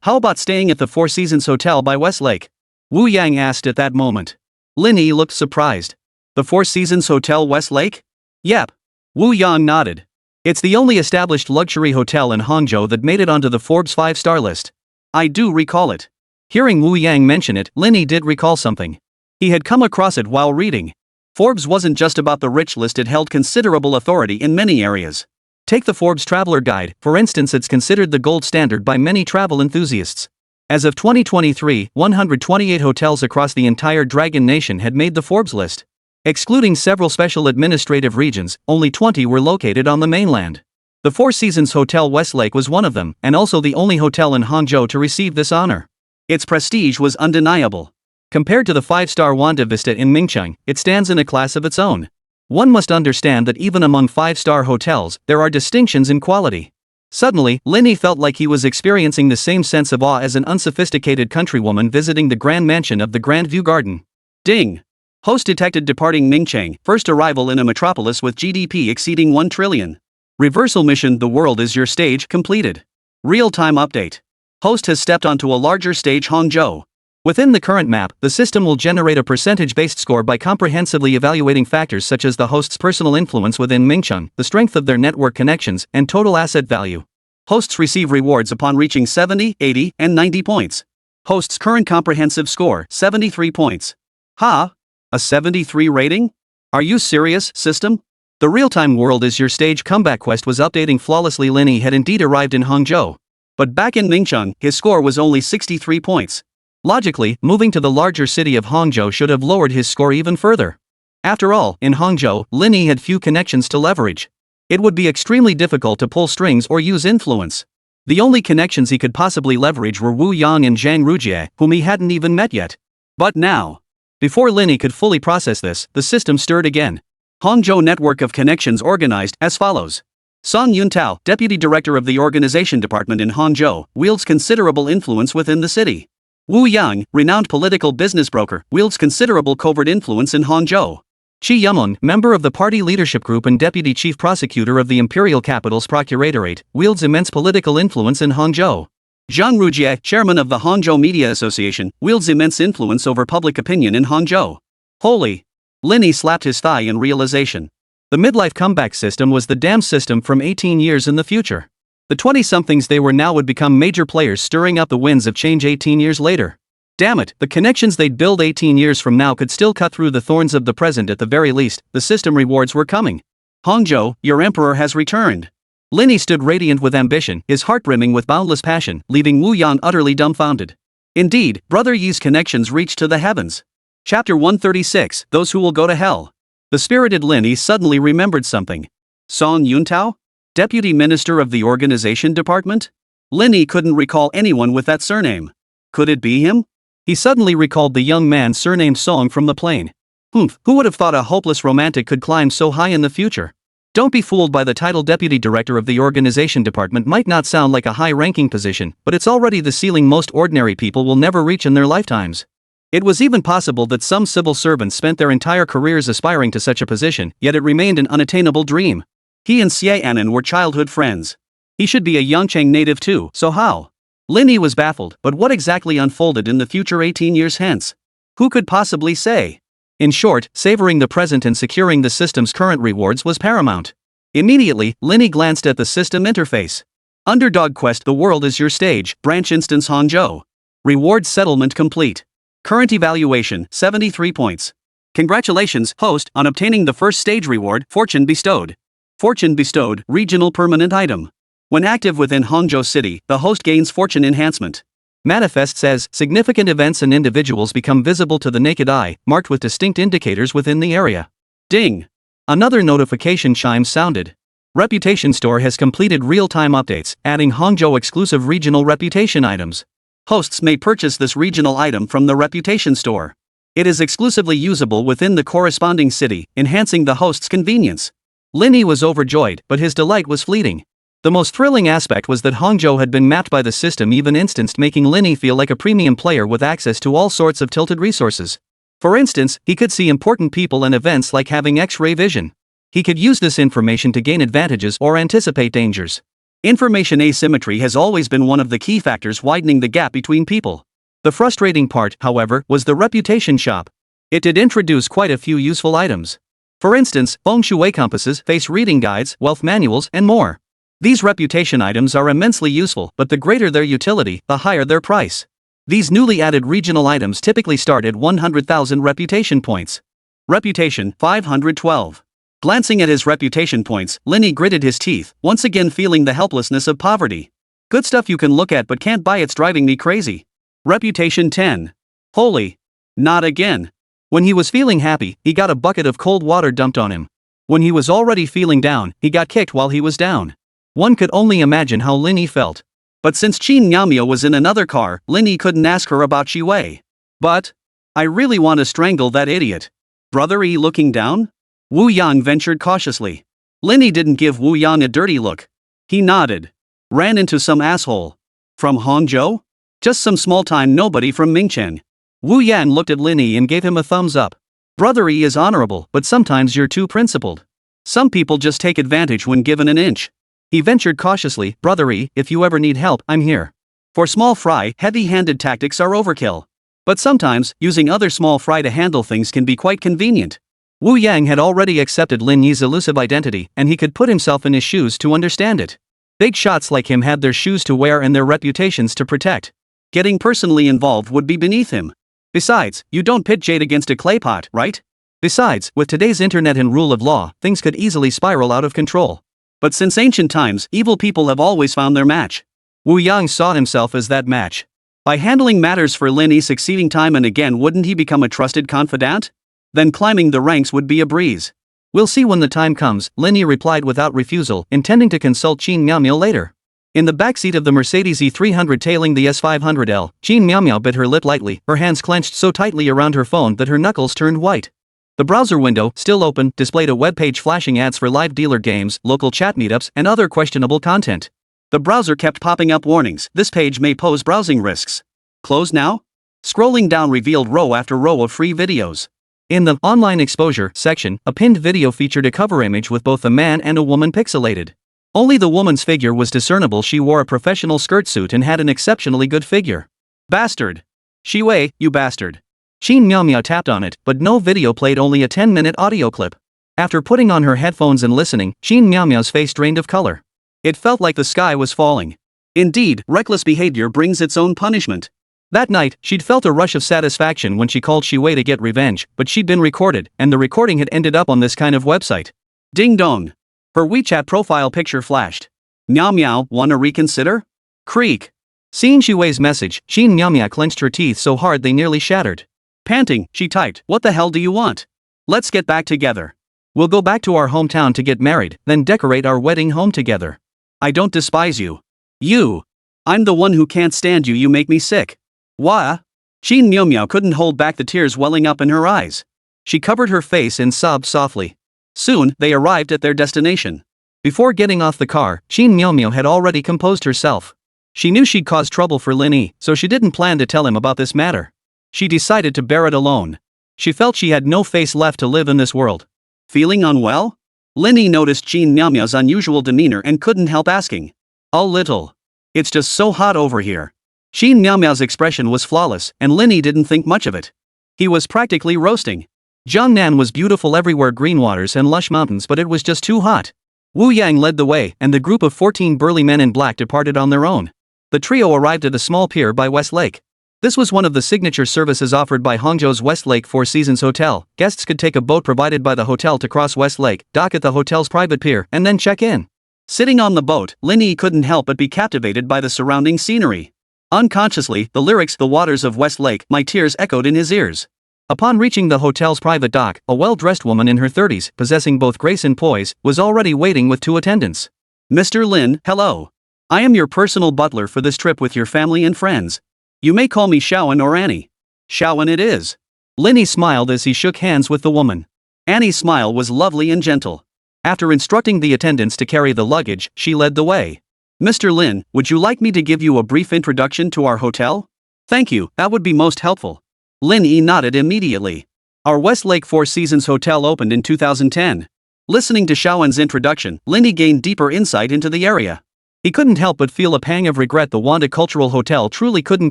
How about staying at the Four Seasons Hotel by Westlake? Wu Yang asked at that moment. Lin Yi looked surprised. The Four Seasons Hotel Westlake? Yep. Wu Yang nodded. It's the only established luxury hotel in Hangzhou that made it onto the Forbes 5-star list. I do recall it. Hearing Wu Yang mention it, Lin Yi did recall something. He had come across it while reading. Forbes wasn't just about the rich list, it held considerable authority in many areas. Take the Forbes Traveler Guide, for instance. It's considered the gold standard by many travel enthusiasts. As of 2023, 128 hotels across the entire Dragon Nation had made the Forbes list. Excluding several special administrative regions, only 20 were located on the mainland. The Four Seasons Hotel Westlake was one of them, and also the only hotel in Hangzhou to receive this honor. Its prestige was undeniable. Compared to the 5-star Wanda Vista in Mingcheng, it stands in a class of its own. One must understand that even among 5-star hotels, there are distinctions in quality. Suddenly, Lin Yi felt like he was experiencing the same sense of awe as an unsophisticated countrywoman visiting the grand mansion of the Grand View Garden. Ding! Host detected departing Mingcheng, first arrival in a metropolis with GDP exceeding 1 trillion. Reversal mission: The world is your stage completed. Real-time update. Host has stepped onto a larger stage Hangzhou. Within the current map, the system will generate a percentage-based score by comprehensively evaluating factors such as the host's personal influence within Mingcheng, the strength of their network connections, and total asset value. Hosts receive rewards upon reaching 70, 80, and 90 points. Host's current comprehensive score, 73 points. Ha! A 73 rating? Are you serious, system? The real-time world is your stage comeback quest was updating flawlessly. Lin Yi had indeed arrived in Hangzhou. But back in Mingcheng, his score was only 63 points. Logically, moving to the larger city of Hangzhou should have lowered his score even further. After all, in Hangzhou, Lin Yi had few connections to leverage. It would be extremely difficult to pull strings or use influence. The only connections he could possibly leverage were Wu Yang and Zhang Rujie, whom he hadn't even met yet. But now, before Lin Yi could fully process this, the system stirred again. Hangzhou network of connections organized as follows. Song Yuntao, deputy director of the organization department in Hangzhou, wields considerable influence within the city. Wu Yang, renowned political business broker, wields considerable covert influence in Hangzhou. Qi Yunlun, member of the party leadership group and deputy chief prosecutor of the imperial capital's procuratorate, wields immense political influence in Hangzhou. Zhang Rujie, chairman of the Hangzhou Media Association, wields immense influence over public opinion in Hangzhou. Holy! Lin Yi slapped his thigh in realization. The midlife comeback system was the damn system from 18 years in the future. The 20-somethings they were now would become major players stirring up the winds of change 18 years later. Damn it, the connections they'd build 18 years from now could still cut through the thorns of the present. At the very least, the system rewards were coming. Hangzhou, your emperor has returned. Lin Yi stood radiant with ambition, his heart brimming with boundless passion, leaving Wu Yan utterly dumbfounded. Indeed, Brother Yi's connections reached to the heavens. Chapter 136, Those Who Will Go to Hell. The spirited Lin Yi suddenly remembered something. Song Yuntao? Deputy Minister of the Organization Department? Lin Yi couldn't recall anyone with that surname. Could it be him? He suddenly recalled the young man surnamed Song from the plane. Who would have thought a hopeless romantic could climb so high in the future? Don't be fooled by the title. Deputy Director of the Organization Department might not sound like a high-ranking position, but it's already the ceiling most ordinary people will never reach in their lifetimes. It was even possible that some civil servants spent their entire careers aspiring to such a position, yet it remained an unattainable dream. He and Xie Anan were childhood friends. He should be a Yangcheng native too, so how? Lin Yi was baffled, but what exactly unfolded in the future 18 years hence? Who could possibly say? In short, savoring the present and securing the system's current rewards was paramount. Immediately, Lin Yi glanced at the system interface. Underdog Quest: The World is Your Stage, Branch Instance Hangzhou. Reward settlement complete. Current evaluation, 73 points. Congratulations, host, on obtaining the first stage reward, Fortune Bestowed. Fortune Bestowed, regional permanent item. When active within Hangzhou City, the host gains fortune enhancement. Manifest says, significant events and individuals become visible to the naked eye, marked with distinct indicators within the area. Ding! Another notification chime sounded. Reputation Store has completed real-time updates, adding Hangzhou exclusive regional reputation items. Hosts may purchase this regional item from the Reputation Store. It is exclusively usable within the corresponding city, enhancing the host's convenience. Lin Yi was overjoyed, but his delight was fleeting. The most thrilling aspect was that Hangzhou had been mapped by the system even instanced, making Lin Yi feel like a premium player with access to all sorts of tilted resources. For instance, he could see important people and events like having X-ray vision. He could use this information to gain advantages or anticipate dangers. Information asymmetry has always been one of the key factors widening the gap between people. The frustrating part, however, was the reputation shop. It did introduce quite a few useful items. For instance, feng shui compasses, face reading guides, wealth manuals, and more. These reputation items are immensely useful, but the greater their utility, the higher their price. These newly added regional items typically start at 100,000 reputation points. Reputation, 512. Glancing at his reputation points, Lin Yi gritted his teeth, once again feeling the helplessness of poverty. Good stuff you can look at but can't buy, it's driving me crazy. Reputation 10. Holy. Not again. When he was feeling happy, he got a bucket of cold water dumped on him. When he was already feeling down, he got kicked while he was down. One could only imagine how Lin Yi felt. But since Qin Miao was in another car, Lin Yi couldn't ask her about Shi Wei. But I really want to strangle that idiot. Brother Yi looking down? Wu Yang ventured cautiously. Lin Yi didn't give Wu Yang a dirty look. He nodded. Ran into some asshole. From Hangzhou? Just some small-time nobody from Mingchen. Wu Yan looked at Lin Yi and gave him a thumbs up. Brother Yi is honorable, but sometimes you're too principled. Some people just take advantage when given an inch. He ventured cautiously, Brother Yi, if you ever need help, I'm here. For small fry, heavy-handed tactics are overkill. But sometimes, using other small fry to handle things can be quite convenient. Wu Yang had already accepted Lin Yi's elusive identity, and he could put himself in his shoes to understand it. Big shots like him had their shoes to wear and their reputations to protect. Getting personally involved would be beneath him. Besides, you don't pit Jade against a clay pot, right? Besides, with today's internet and rule of law, things could easily spiral out of control. But since ancient times, evil people have always found their match. Wu Yang saw himself as that match. By handling matters for Lin Yi succeeding time and again, wouldn't he become a trusted confidant? Then climbing the ranks would be a breeze. We'll see when the time comes, Lin Yi replied without refusal, intending to consult Qin Miao later. In the backseat of the Mercedes E300 tailing the S500L, Qin Miao bit her lip lightly, her hands clenched so tightly around her phone that her knuckles turned white. The browser window, still open, displayed a web page flashing ads for live dealer games, local chat meetups, and other questionable content. The browser kept popping up warnings, this page may pose browsing risks. Close now? Scrolling down revealed row after row of free videos. In the online exposure section, a pinned video featured a cover image with both a man and a woman pixelated. Only the woman's figure was discernible. She wore a professional skirt suit and had an exceptionally good figure. Bastard! Shi Wei, you bastard! Qin Miao tapped on it, but no video played, only a 10-minute audio clip. After putting on her headphones and listening, Qin Miao's face drained of color. It felt like the sky was falling. Indeed, reckless behavior brings its own punishment. That night, she'd felt a rush of satisfaction when she called Shi Wei to get revenge, but she'd been recorded, and the recording had ended up on this kind of website. Ding dong! Her WeChat profile picture flashed. Miao, wanna reconsider? Creak. Seeing Shi Wei's message, Qin Miao clenched her teeth so hard they nearly shattered. Panting, she typed, what the hell do you want? Let's get back together. We'll go back to our hometown to get married, then decorate our wedding home together. I don't despise you. You. I'm the one who can't stand you, you make me sick. Wah? Qin Miao couldn't hold back the tears welling up in her eyes. She covered her face and sobbed softly. Soon, they arrived at their destination. Before getting off the car, Qin Miao had already composed herself. She knew she'd cause trouble for Lin Yi, so she didn't plan to tell him about this matter. She decided to bear it alone. She felt she had no face left to live in this world. Feeling unwell? Lin Yi noticed Qin Miao's unusual demeanor and couldn't help asking. A little. It's just so hot over here. Qin Miao's expression was flawless, and Lin Yi didn't think much of it. He was practically roasting. Jiangnan was beautiful everywhere, green waters and lush mountains, but it was just too hot. Wu Yang led the way, and the group of 14 burly men in black departed on their own. The trio arrived at a small pier by West Lake. This was one of the signature services offered by Hangzhou's West Lake Four Seasons Hotel. Guests could take a boat provided by the hotel to cross West Lake, dock at the hotel's private pier, and then check in. Sitting on the boat, Lin Yi couldn't help but be captivated by the surrounding scenery. Unconsciously, the lyrics "The Waters of West Lake," my tears echoed in his ears. Upon reaching the hotel's private dock, a well-dressed woman in her 30s, possessing both grace and poise, was already waiting with 2 attendants. Mr. Lin, hello. I am your personal butler for this trip with your family and friends. You may call me Xiaoan or Annie. Xiaoan it is. Lin Yi smiled as he shook hands with the woman. Annie's smile was lovely and gentle. After instructing the attendants to carry the luggage, she led the way. Mr. Lin, would you like me to give you a brief introduction to our hotel? Thank you, that would be most helpful. Lin Yi nodded immediately. Our Westlake Four Seasons Hotel opened in 2010. Listening to Xiaoan's introduction, Lin Yi gained deeper insight into the area. He couldn't help but feel a pang of regret. The Wanda Cultural Hotel truly couldn't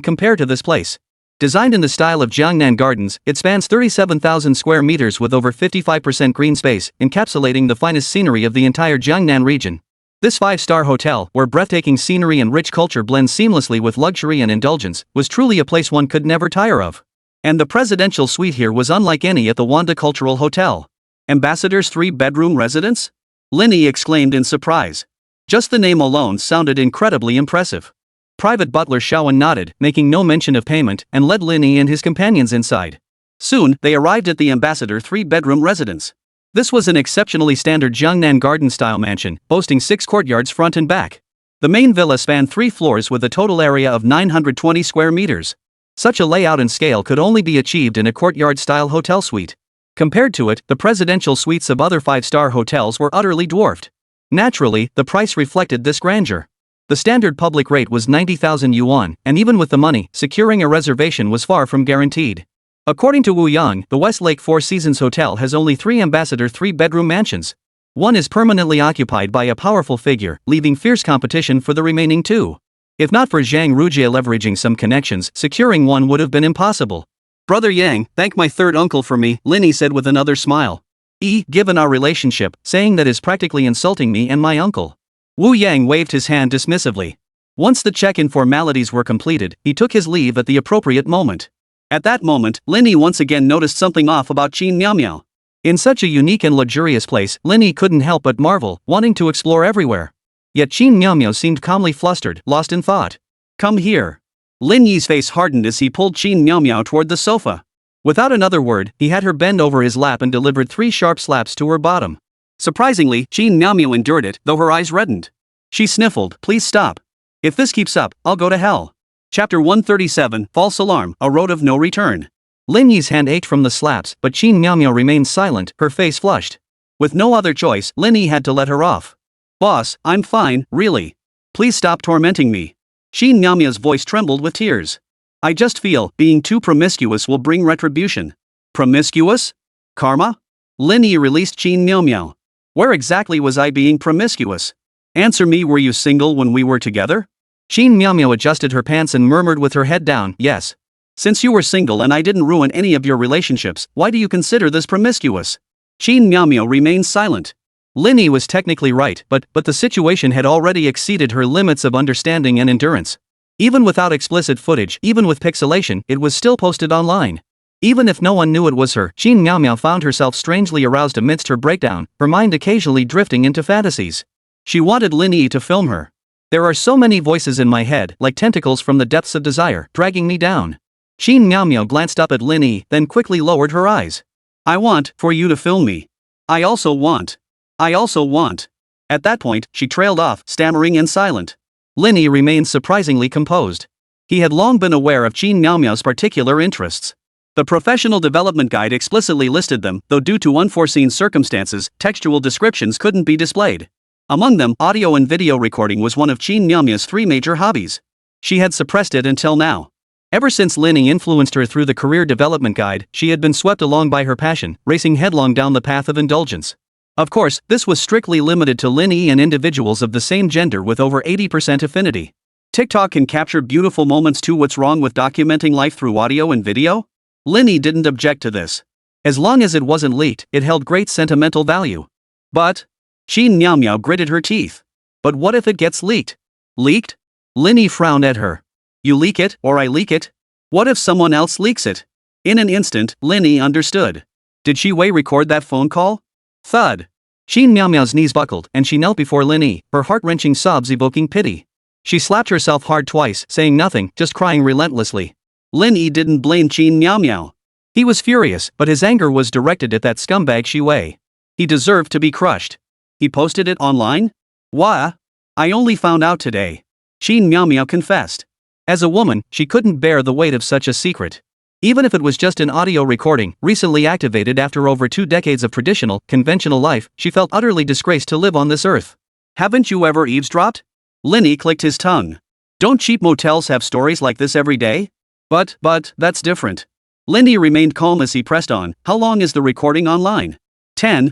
compare to this place. Designed in the style of Jiangnan Gardens, it spans 37,000 square meters with over 55% green space, encapsulating the finest scenery of the entire Jiangnan region. This 5-star hotel, where breathtaking scenery and rich culture blend seamlessly with luxury and indulgence, was truly a place one could never tire of. And the presidential suite here was unlike any at the Wanda Cultural Hotel. Ambassador's 3-bedroom residence? Lin Yi exclaimed in surprise. Just the name alone sounded incredibly impressive. Private butler Xiaoan nodded, making no mention of payment, and led Lin Yi and his companions inside. Soon, they arrived at the ambassador three-bedroom residence. This was an exceptionally standard Jiangnan garden-style mansion, boasting 6 courtyards front and back. The main villa spanned 3 floors with a total area of 920 square meters. Such a layout and scale could only be achieved in a courtyard-style hotel suite. Compared to it, the presidential suites of other 5-star hotels were utterly dwarfed. Naturally, the price reflected this grandeur. The standard public rate was 90,000 yuan, and even with the money, securing a reservation was far from guaranteed. According to Wu Yang, the Westlake Four Seasons Hotel has only 3 ambassador 3-bedroom mansions. One is permanently occupied by a powerful figure, leaving fierce competition for the remaining 2. If not for Zhang Rujie leveraging some connections, securing one would have been impossible. Brother Yang, thank my third uncle for me, Lin Yi said with another smile. Given our relationship, saying that is practically insulting me and my uncle. Wu Yang waved his hand dismissively. Once the check-in formalities were completed, he took his leave at the appropriate moment. At that moment, Lin Yi once again noticed something off about Qin Miao. In such a unique and luxurious place, Lin Yi couldn't help but marvel, wanting to explore everywhere. Yet Qin Miao seemed calmly flustered, lost in thought. Come here. Lin Yi's face hardened as he pulled Qin Miao toward the sofa. Without another word, he had her bend over his lap and delivered 3 sharp slaps to her bottom. Surprisingly, Qin Miao endured it, though her eyes reddened. She sniffled, please stop. If this keeps up, I'll go to hell. Chapter 137, False Alarm, A Road of No Return. Lin Yi's hand ached from the slaps, but Qin Miao remained silent, her face flushed. With no other choice, Lin Yi had to let her off. Boss, I'm fine, really. Please stop tormenting me. Qin Miao's voice trembled with tears. I just feel, being too promiscuous will bring retribution. Promiscuous? Karma? Lin Yi released Qin Miao. Where exactly was I being promiscuous? Answer me, were you single when we were together? Qin Miao adjusted her pants and murmured with her head down, yes. Since you were single and I didn't ruin any of your relationships, why do you consider this promiscuous? Qin Miao remained silent. Lin Yi was technically right, but the situation had already exceeded her limits of understanding and endurance. Even without explicit footage, even with pixelation, it was still posted online. Even if no one knew it was her, Qin Miao found herself strangely aroused amidst her breakdown, her mind occasionally drifting into fantasies. She wanted Lin Yi to film her. There are so many voices in my head, like tentacles from the depths of desire, dragging me down. Qin Miao glanced up at Lin Yi, then quickly lowered her eyes. I want for you to film me. I also want. At that point, she trailed off, stammering and silent. Lin Yi remained surprisingly composed. He had long been aware of Qin Miao's particular interests. The professional development guide explicitly listed them, though due to unforeseen circumstances, textual descriptions couldn't be displayed. Among them, audio and video recording was one of Qin Miao's 3 major hobbies. She had suppressed it until now. Ever since Lin Yi influenced her through the career development guide, she had been swept along by her passion, racing headlong down the path of indulgence. Of course, this was strictly limited to Lin Yi and individuals of the same gender with over 80% affinity. TikTok can capture beautiful moments too. What's wrong with documenting life through audio and video? Lin Yi didn't object to this. As long as it wasn't leaked, it held great sentimental value. But Qin Miao gritted her teeth. But what if it gets leaked? Leaked? Lin Yi frowned at her. You leak it, or I leak it? What if someone else leaks it? In an instant, Lin Yi understood. Did Zhao Liwei record that phone call? Thud. Qin Miao's knees buckled, and she knelt before Lin Yi, her heart-wrenching sobs evoking pity. She slapped herself hard twice, saying nothing, just crying relentlessly. Lin Yi didn't blame Qin Miao. He was furious, but his anger was directed at that scumbag Zhao Liwei. He deserved to be crushed. He posted it online? Why? I only found out today. Qin Miao confessed. As a woman, she couldn't bear the weight of such a secret. Even if it was just an audio recording, recently activated after over 2 decades of traditional, conventional life, she felt utterly disgraced to live on this earth. Haven't you ever eavesdropped? Lin Yi clicked his tongue. Don't cheap motels have stories like this every day? But, that's different. Lin Yi remained calm as he pressed on. How long is the recording online?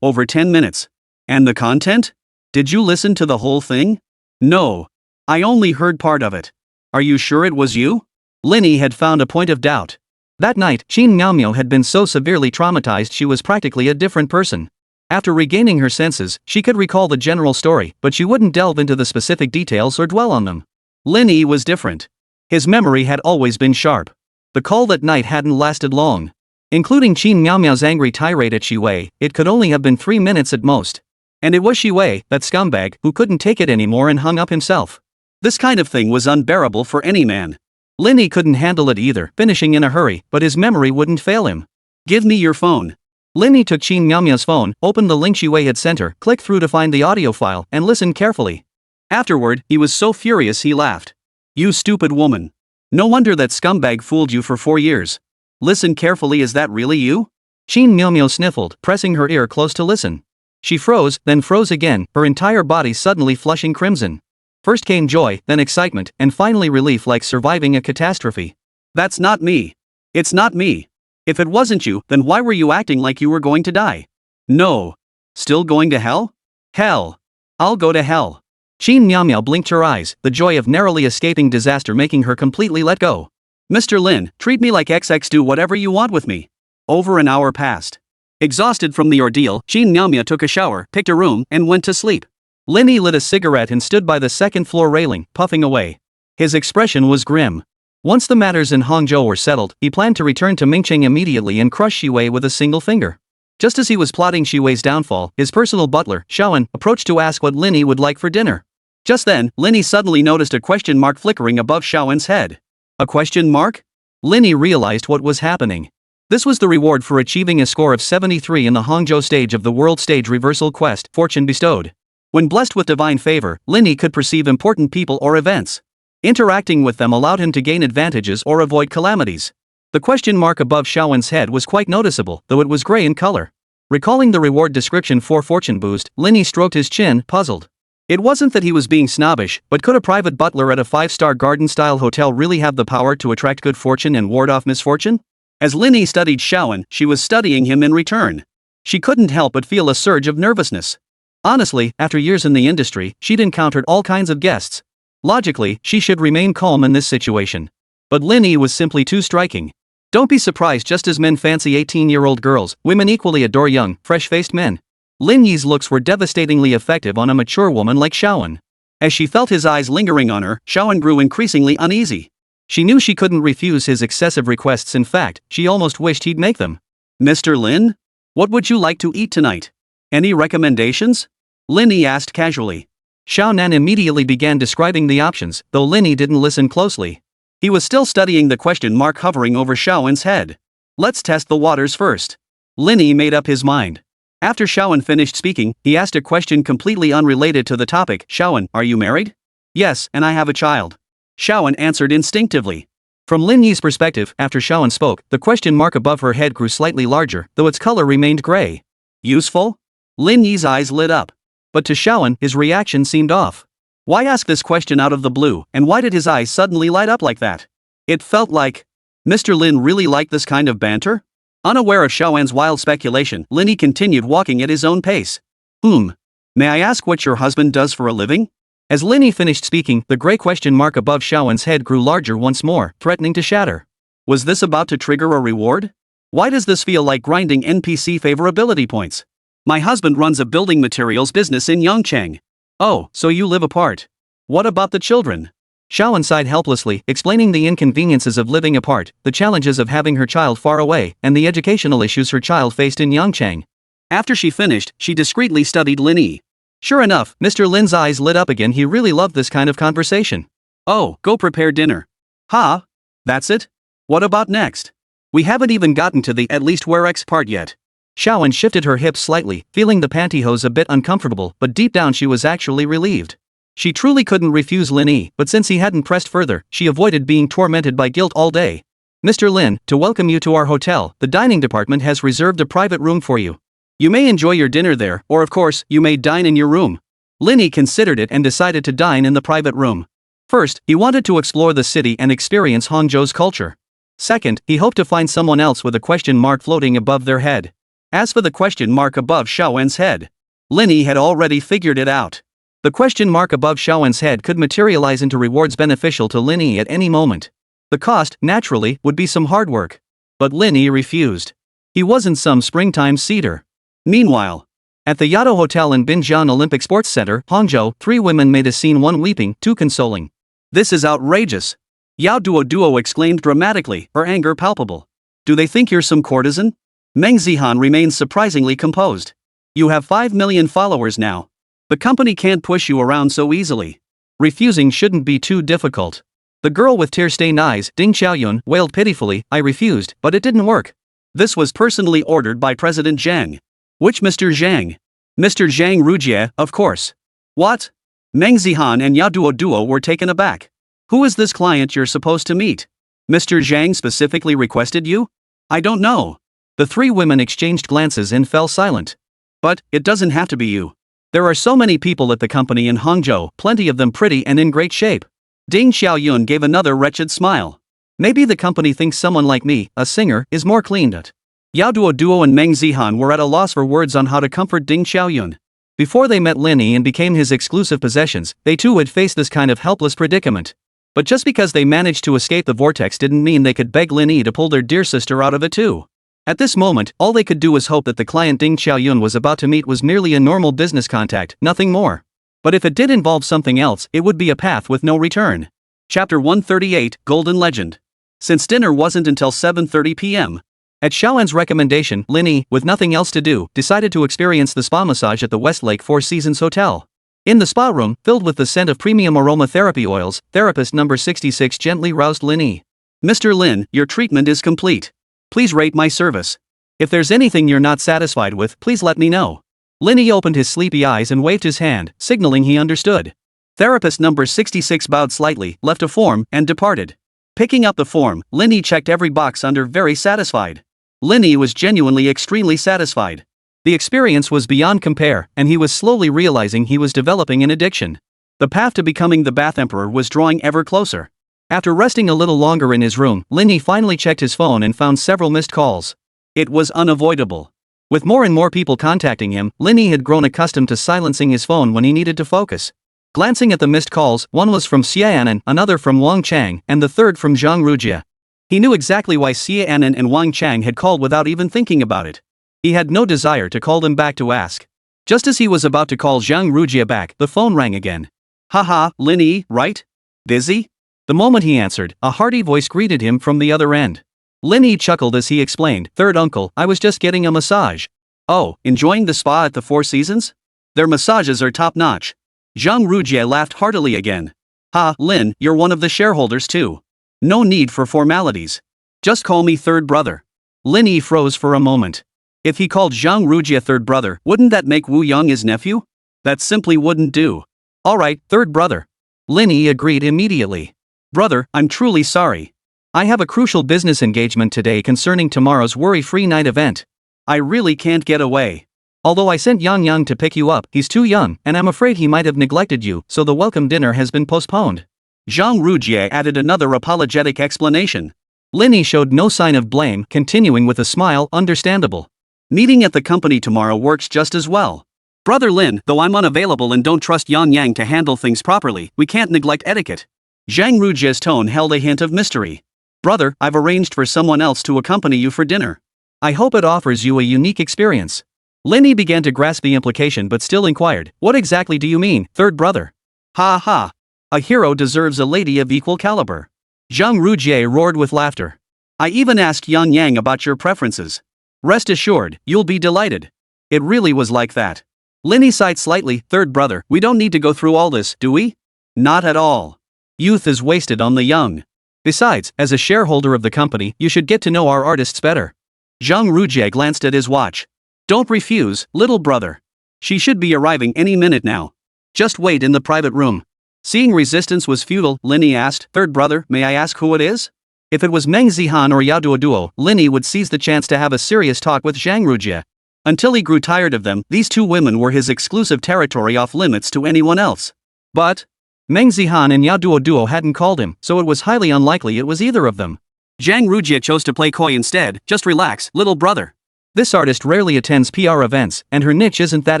Over 10 minutes. And the content? Did you listen to the whole thing? No. I only heard part of it. Are you sure it was you? Lin Yi had found a point of doubt. That night, Qin Miao had been so severely traumatized she was practically a different person. After regaining her senses, she could recall the general story, but she wouldn't delve into the specific details or dwell on them. Lin Yi was different. His memory had always been sharp. The call that night hadn't lasted long. Including Qin Miao's angry tirade at Zhao Liwei, it could only have been 3 minutes at most. And it was Zhao Liwei, that scumbag, who couldn't take it anymore and hung up himself. This kind of thing was unbearable for any man. Lin Yi couldn't handle it either, finishing in a hurry, but his memory wouldn't fail him. Give me your phone. Lin Yi took Qin Miaomiao's phone, opened the link Wei had sent her, clicked through to find the audio file, and listened carefully. Afterward, he was so furious he laughed. You stupid woman. No wonder that scumbag fooled you for 4 years. Listen carefully, is that really you? Qin Miaomiao sniffled, pressing her ear close to listen. She froze, then froze again, her entire body suddenly flushing crimson. First came joy, then excitement, and finally relief like surviving a catastrophe. That's not me. It's not me. If it wasn't you, then why were you acting like you were going to die? No. Still going to hell? Hell. I'll go to hell. Qin Miaomiao blinked her eyes, the joy of narrowly escaping disaster making her completely let go. Mr. Lin, treat me like XX, do whatever you want with me. Over an hour passed. Exhausted from the ordeal, Qin Miaomiao took a shower, picked a room, and went to sleep. Lin Yi lit a cigarette and stood by the second-floor railing, puffing away. His expression was grim. Once the matters in Hangzhou were settled, he planned to return to Mingqing immediately and crush Wei with a single finger. Just as he was plotting Wei's downfall, his personal butler, Shaoan, approached to ask what Lin Yi would like for dinner. Just then, Lin Yi suddenly noticed a question mark flickering above Shaoan's head. A question mark? Lin Yi realized what was happening. This was the reward for achieving a score of 73 in the Hangzhou stage of the World Stage Reversal Quest, Fortune Bestowed. When blessed with divine favor, Lin Yi could perceive important people or events. Interacting with them allowed him to gain advantages or avoid calamities. The question mark above Shaoan's head was quite noticeable, though it was gray in color. Recalling the reward description for Fortune Boost, Lin Yi stroked his chin, puzzled. It wasn't that he was being snobbish, but could a private butler at a 5-star garden-style hotel really have the power to attract good fortune and ward off misfortune? As Lin Yi studied Shaoan, she was studying him in return. She couldn't help but feel a surge of nervousness. Honestly, after years in the industry, she'd encountered all kinds of guests. Logically, she should remain calm in this situation. But Lin Yi was simply too striking. Don't be surprised just as men fancy 18-year-old girls, women equally adore young, fresh-faced men. Lin Yi's looks were devastatingly effective on a mature woman like Shaoan. As she felt his eyes lingering on her, Shaoan grew increasingly uneasy. She knew she couldn't refuse his excessive requests, in fact, she almost wished he'd make them. Mr. Lin? What would you like to eat tonight? Any recommendations? Lin Yi asked casually. Shaonan immediately began describing the options, though Lin Yi didn't listen closely. He was still studying the question mark hovering over Shaoan's head. Let's test the waters first. Lin Yi made up his mind. After Shaoan finished speaking, he asked a question completely unrelated to the topic. Shaoan, are you married? Yes, and I have a child. Shaoan answered instinctively. From Lin Yi's perspective, after Shaoan spoke, the question mark above her head grew slightly larger, though its color remained gray. Useful? Lin Yi's eyes lit up. But to Shaoan, his reaction seemed off. Why ask this question out of the blue, and why did his eyes suddenly light up like that? It felt like Mr. Lin really liked this kind of banter? Unaware of Shaoan's wild speculation, Lin Yi continued walking at his own pace. May I ask what your husband does for a living? As Lin Yi finished speaking, the gray question mark above Shaoan's head grew larger once more, threatening to shatter. Was this about to trigger a reward? Why does this feel like grinding NPC favorability points? My husband runs a building materials business in Yongcheng. Oh, so you live apart. What about the children? Shaoan sighed helplessly, explaining the inconveniences of living apart, the challenges of having her child far away, and the educational issues her child faced in Yongcheng. After she finished, she discreetly studied Lin Yi. Sure enough, Mr. Lin's eyes lit up again. He really loved this kind of conversation. Oh, go prepare dinner. Huh? That's it? What about next? We haven't even gotten to the at least where X part yet. Shaoan shifted her hips slightly, feeling the pantyhose a bit uncomfortable, but deep down she was actually relieved. She truly couldn't refuse Lin Yi, but since he hadn't pressed further, she avoided being tormented by guilt all day. Mr. Lin, to welcome you to our hotel, the dining department has reserved a private room for you. You may enjoy your dinner there, or of course, you may dine in your room. Lin Yi considered it and decided to dine in the private room. First, he wanted to explore the city and experience Hangzhou's culture. Second, he hoped to find someone else with a question mark floating above their head. As for the question mark above Shaoan's head, Lin Yi had already figured it out. The question mark above Shaoan's head could materialize into rewards beneficial to Lin Yi at any moment. The cost, naturally, would be some hard work. But Lin Yi refused. He wasn't some springtime cedar. Meanwhile, at the Yado Hotel in Binjiang Olympic Sports Center, Hangzhou, 3 women made a scene, 1 weeping, 2 consoling. This is outrageous. Yao Duo exclaimed dramatically, her anger palpable. Do they think you're some courtesan? Meng Zihan remains surprisingly composed. You have 5 million followers now. The company can't push you around so easily. Refusing shouldn't be too difficult. The girl with tear-stained eyes, Ding Xiaoyun, wailed pitifully, I refused, but it didn't work. This was personally ordered by President Zhang. Which Mr. Zhang? Mr. Zhang Rujie, of course. What? Meng Zihan and Yaduo Duo were taken aback. Who is this client you're supposed to meet? Mr. Zhang specifically requested you? I don't know. The three women exchanged glances and fell silent. But, it doesn't have to be you. There are so many people at the company in Hangzhou, plenty of them pretty and in great shape. Ding Xiaoyun gave another wretched smile. Maybe the company thinks someone like me, a singer, is more clean at. Yaduo Duo and Meng Zihan were at a loss for words on how to comfort Ding Xiaoyun. Before they met Lin Yi and became his exclusive possessions, they too had faced this kind of helpless predicament. But just because they managed to escape the vortex didn't mean they could beg Lin Yi to pull their dear sister out of it too. At this moment, all they could do was hope that the client Ding Xiaoyun was about to meet was merely a normal business contact, nothing more. But if it did involve something else, it would be a path with no return. Chapter 138, Golden Legend. Since dinner wasn't until 7:30 p.m. At Xiaoan's recommendation, Lin Yi, with nothing else to do, decided to experience the spa massage at the Westlake Four Seasons Hotel. In the spa room, filled with the scent of premium aromatherapy oils, therapist number 66 gently roused Lin Yi. Mr. Lin, your treatment is complete. Please rate my service. If there's anything you're not satisfied with, please let me know. Lin Yi opened his sleepy eyes and waved his hand, signaling he understood. Therapist number 66 bowed slightly, left a form, and departed. Picking up the form, Lin Yi checked every box under very satisfied. Lin Yi was genuinely extremely satisfied. The experience was beyond compare, and he was slowly realizing he was developing an addiction. The path to becoming the Bath Emperor was drawing ever closer. After resting a little longer in his room, Lin Yi finally checked his phone and found several missed calls. It was unavoidable. With more and more people contacting him, Lin Yi had grown accustomed to silencing his phone when he needed to focus. Glancing at the missed calls, one was from Xiaonan, another from Wang Chang, and the third from Zhang Rujie. He knew exactly why Xiaonan and Wang Chang had called without even thinking about it. He had no desire to call them back to ask. Just as he was about to call Zhang Rujie back, the phone rang again. Haha, Lin Yi, right? Busy? The moment he answered, a hearty voice greeted him from the other end. Lin Yi chuckled as he explained, "Third uncle, I was just getting a massage." Oh, enjoying the spa at the Four Seasons? Their massages are top-notch. Zhang Rujie laughed heartily again. Ha, Lin, you're one of the shareholders too. No need for formalities. Just call me third brother. Lin Yi froze for a moment. If he called Zhang Rujie third brother, wouldn't that make Wu Yang his nephew? That simply wouldn't do. Alright, third brother. Lin Yi agreed immediately. Brother, I'm truly sorry. I have a crucial business engagement today concerning tomorrow's worry-free night event. I really can't get away. Although I sent Yang Yang to pick you up, he's too young, and I'm afraid he might have neglected you, so the welcome dinner has been postponed. Zhang Rujie added another apologetic explanation. Lin Yi showed no sign of blame, continuing with a smile, understandable. Meeting at the company tomorrow works just as well. Brother Lin, though I'm unavailable and don't trust Yang Yang to handle things properly, we can't neglect etiquette. Zhang Rujie's tone held a hint of mystery. Brother, I've arranged for someone else to accompany you for dinner. I hope it offers you a unique experience. Lin Yi began to grasp the implication but still inquired, what exactly do you mean, third brother? Ha ha. A hero deserves a lady of equal caliber. Zhang Rujie roared with laughter. I even asked Yang Yang about your preferences. Rest assured, you'll be delighted. It really was like that. Lin Yi sighed slightly, third brother, we don't need to go through all this, do we? Not at all. Youth is wasted on the young. Besides, as a shareholder of the company, you should get to know our artists better. Zhang Rujie glanced at his watch. Don't refuse, little brother. She should be arriving any minute now. Just wait in the private room. Seeing resistance was futile, Lin Yi asked, third brother, may I ask who it is? If it was Meng Zihan or Yaduo Duo, Lin Yi would seize the chance to have a serious talk with Zhang Rujie. Until he grew tired of them, these two women were his exclusive territory off limits to anyone else. But Meng Zihan and Yaduo Duo hadn't called him, so it was highly unlikely it was either of them. Zhang Rujie chose to play coy instead, just relax, little brother. This artist rarely attends PR events, and her niche isn't that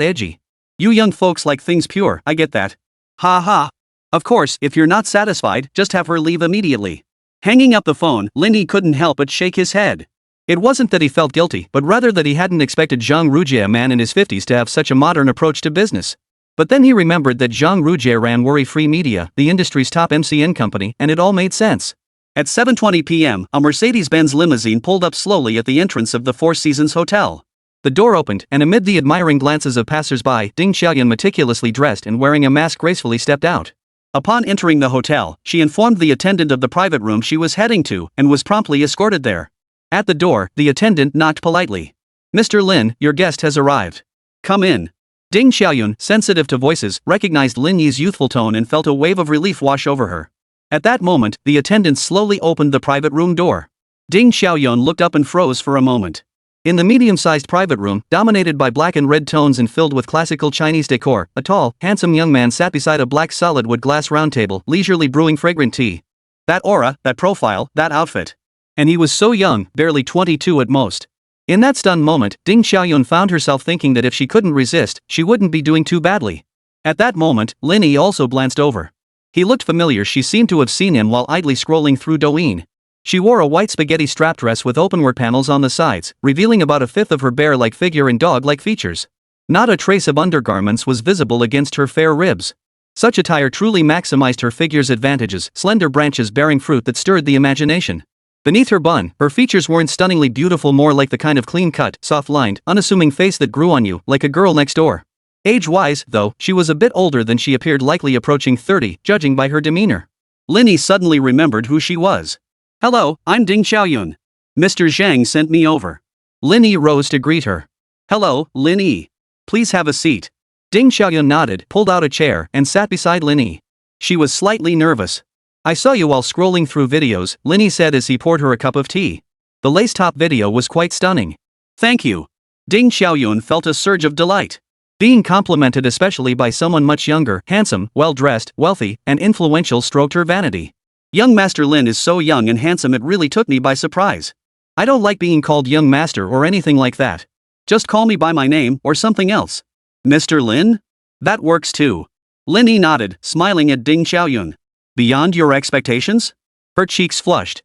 edgy. You young folks like things pure, I get that. Ha ha. Of course, if you're not satisfied, just have her leave immediately. Hanging up the phone, Lin Yi couldn't help but shake his head. It wasn't that he felt guilty, but rather that he hadn't expected Zhang Rujie, a man in his 50s, to have such a modern approach to business. But then he remembered that Zhang Rujie ran Worry Free Media, the industry's top MCN company, and it all made sense. At 7:20 p.m., a Mercedes-Benz limousine pulled up slowly at the entrance of the Four Seasons Hotel. The door opened, and amid the admiring glances of passers-by, Ding Xiaoyan, meticulously dressed and wearing a mask, gracefully stepped out. Upon entering the hotel, she informed the attendant of the private room she was heading to, and was promptly escorted there. At the door, the attendant knocked politely. "Mr. Lin, your guest has arrived. Come in." Ding Xiaoyun, sensitive to voices, recognized Lin Yi's youthful tone and felt a wave of relief wash over her. At that moment, the attendant slowly opened the private room door. Ding Xiaoyun looked up and froze for a moment. In the medium-sized private room, dominated by black and red tones and filled with classical Chinese decor, a tall, handsome young man sat beside a black solid wood glass round table, leisurely brewing fragrant tea. That aura, that profile, that outfit. And he was so young, barely 22 at most. In that stunned moment, Ding Xiaoyun found herself thinking that if she couldn't resist, she wouldn't be doing too badly. At that moment, Lin Yi also glanced over. He looked familiar. She seemed to have seen him while idly scrolling through Douyin. She wore a white spaghetti strap dress with openwork panels on the sides, revealing about a fifth of her bear-like figure and dog-like features. Not a trace of undergarments was visible against her fair ribs. Such attire truly maximized her figure's advantages, slender branches bearing fruit that stirred the imagination. Beneath her bun, her features weren't stunningly beautiful, more like the kind of clean-cut, soft-lined, unassuming face that grew on you, like a girl next door. Age-wise, though, she was a bit older than she appeared, likely approaching 30, judging by her demeanor. Lin Yi suddenly remembered who she was. "Hello, I'm Ding Xiaoyun. Mr. Zhang sent me over." Lin Yi rose to greet her. "Hello, Lin Yi. Please have a seat." Ding Xiaoyun nodded, pulled out a chair, and sat beside Lin Yi. She was slightly nervous. "I saw you while scrolling through videos," Lin Yi said as he poured her a cup of tea. The lace-top video was quite stunning. "Thank you." Ding Xiaoyun felt a surge of delight. Being complimented, especially by someone much younger, handsome, well-dressed, wealthy, and influential, stroked her vanity. "Young Master Lin is so young and handsome, it really took me by surprise. I don't like being called young master or anything like that. Just call me by my name or something else." "Mr. Lin? That works too." Lin Yi nodded, smiling at Ding Xiaoyun. "Beyond your expectations?" Her cheeks flushed.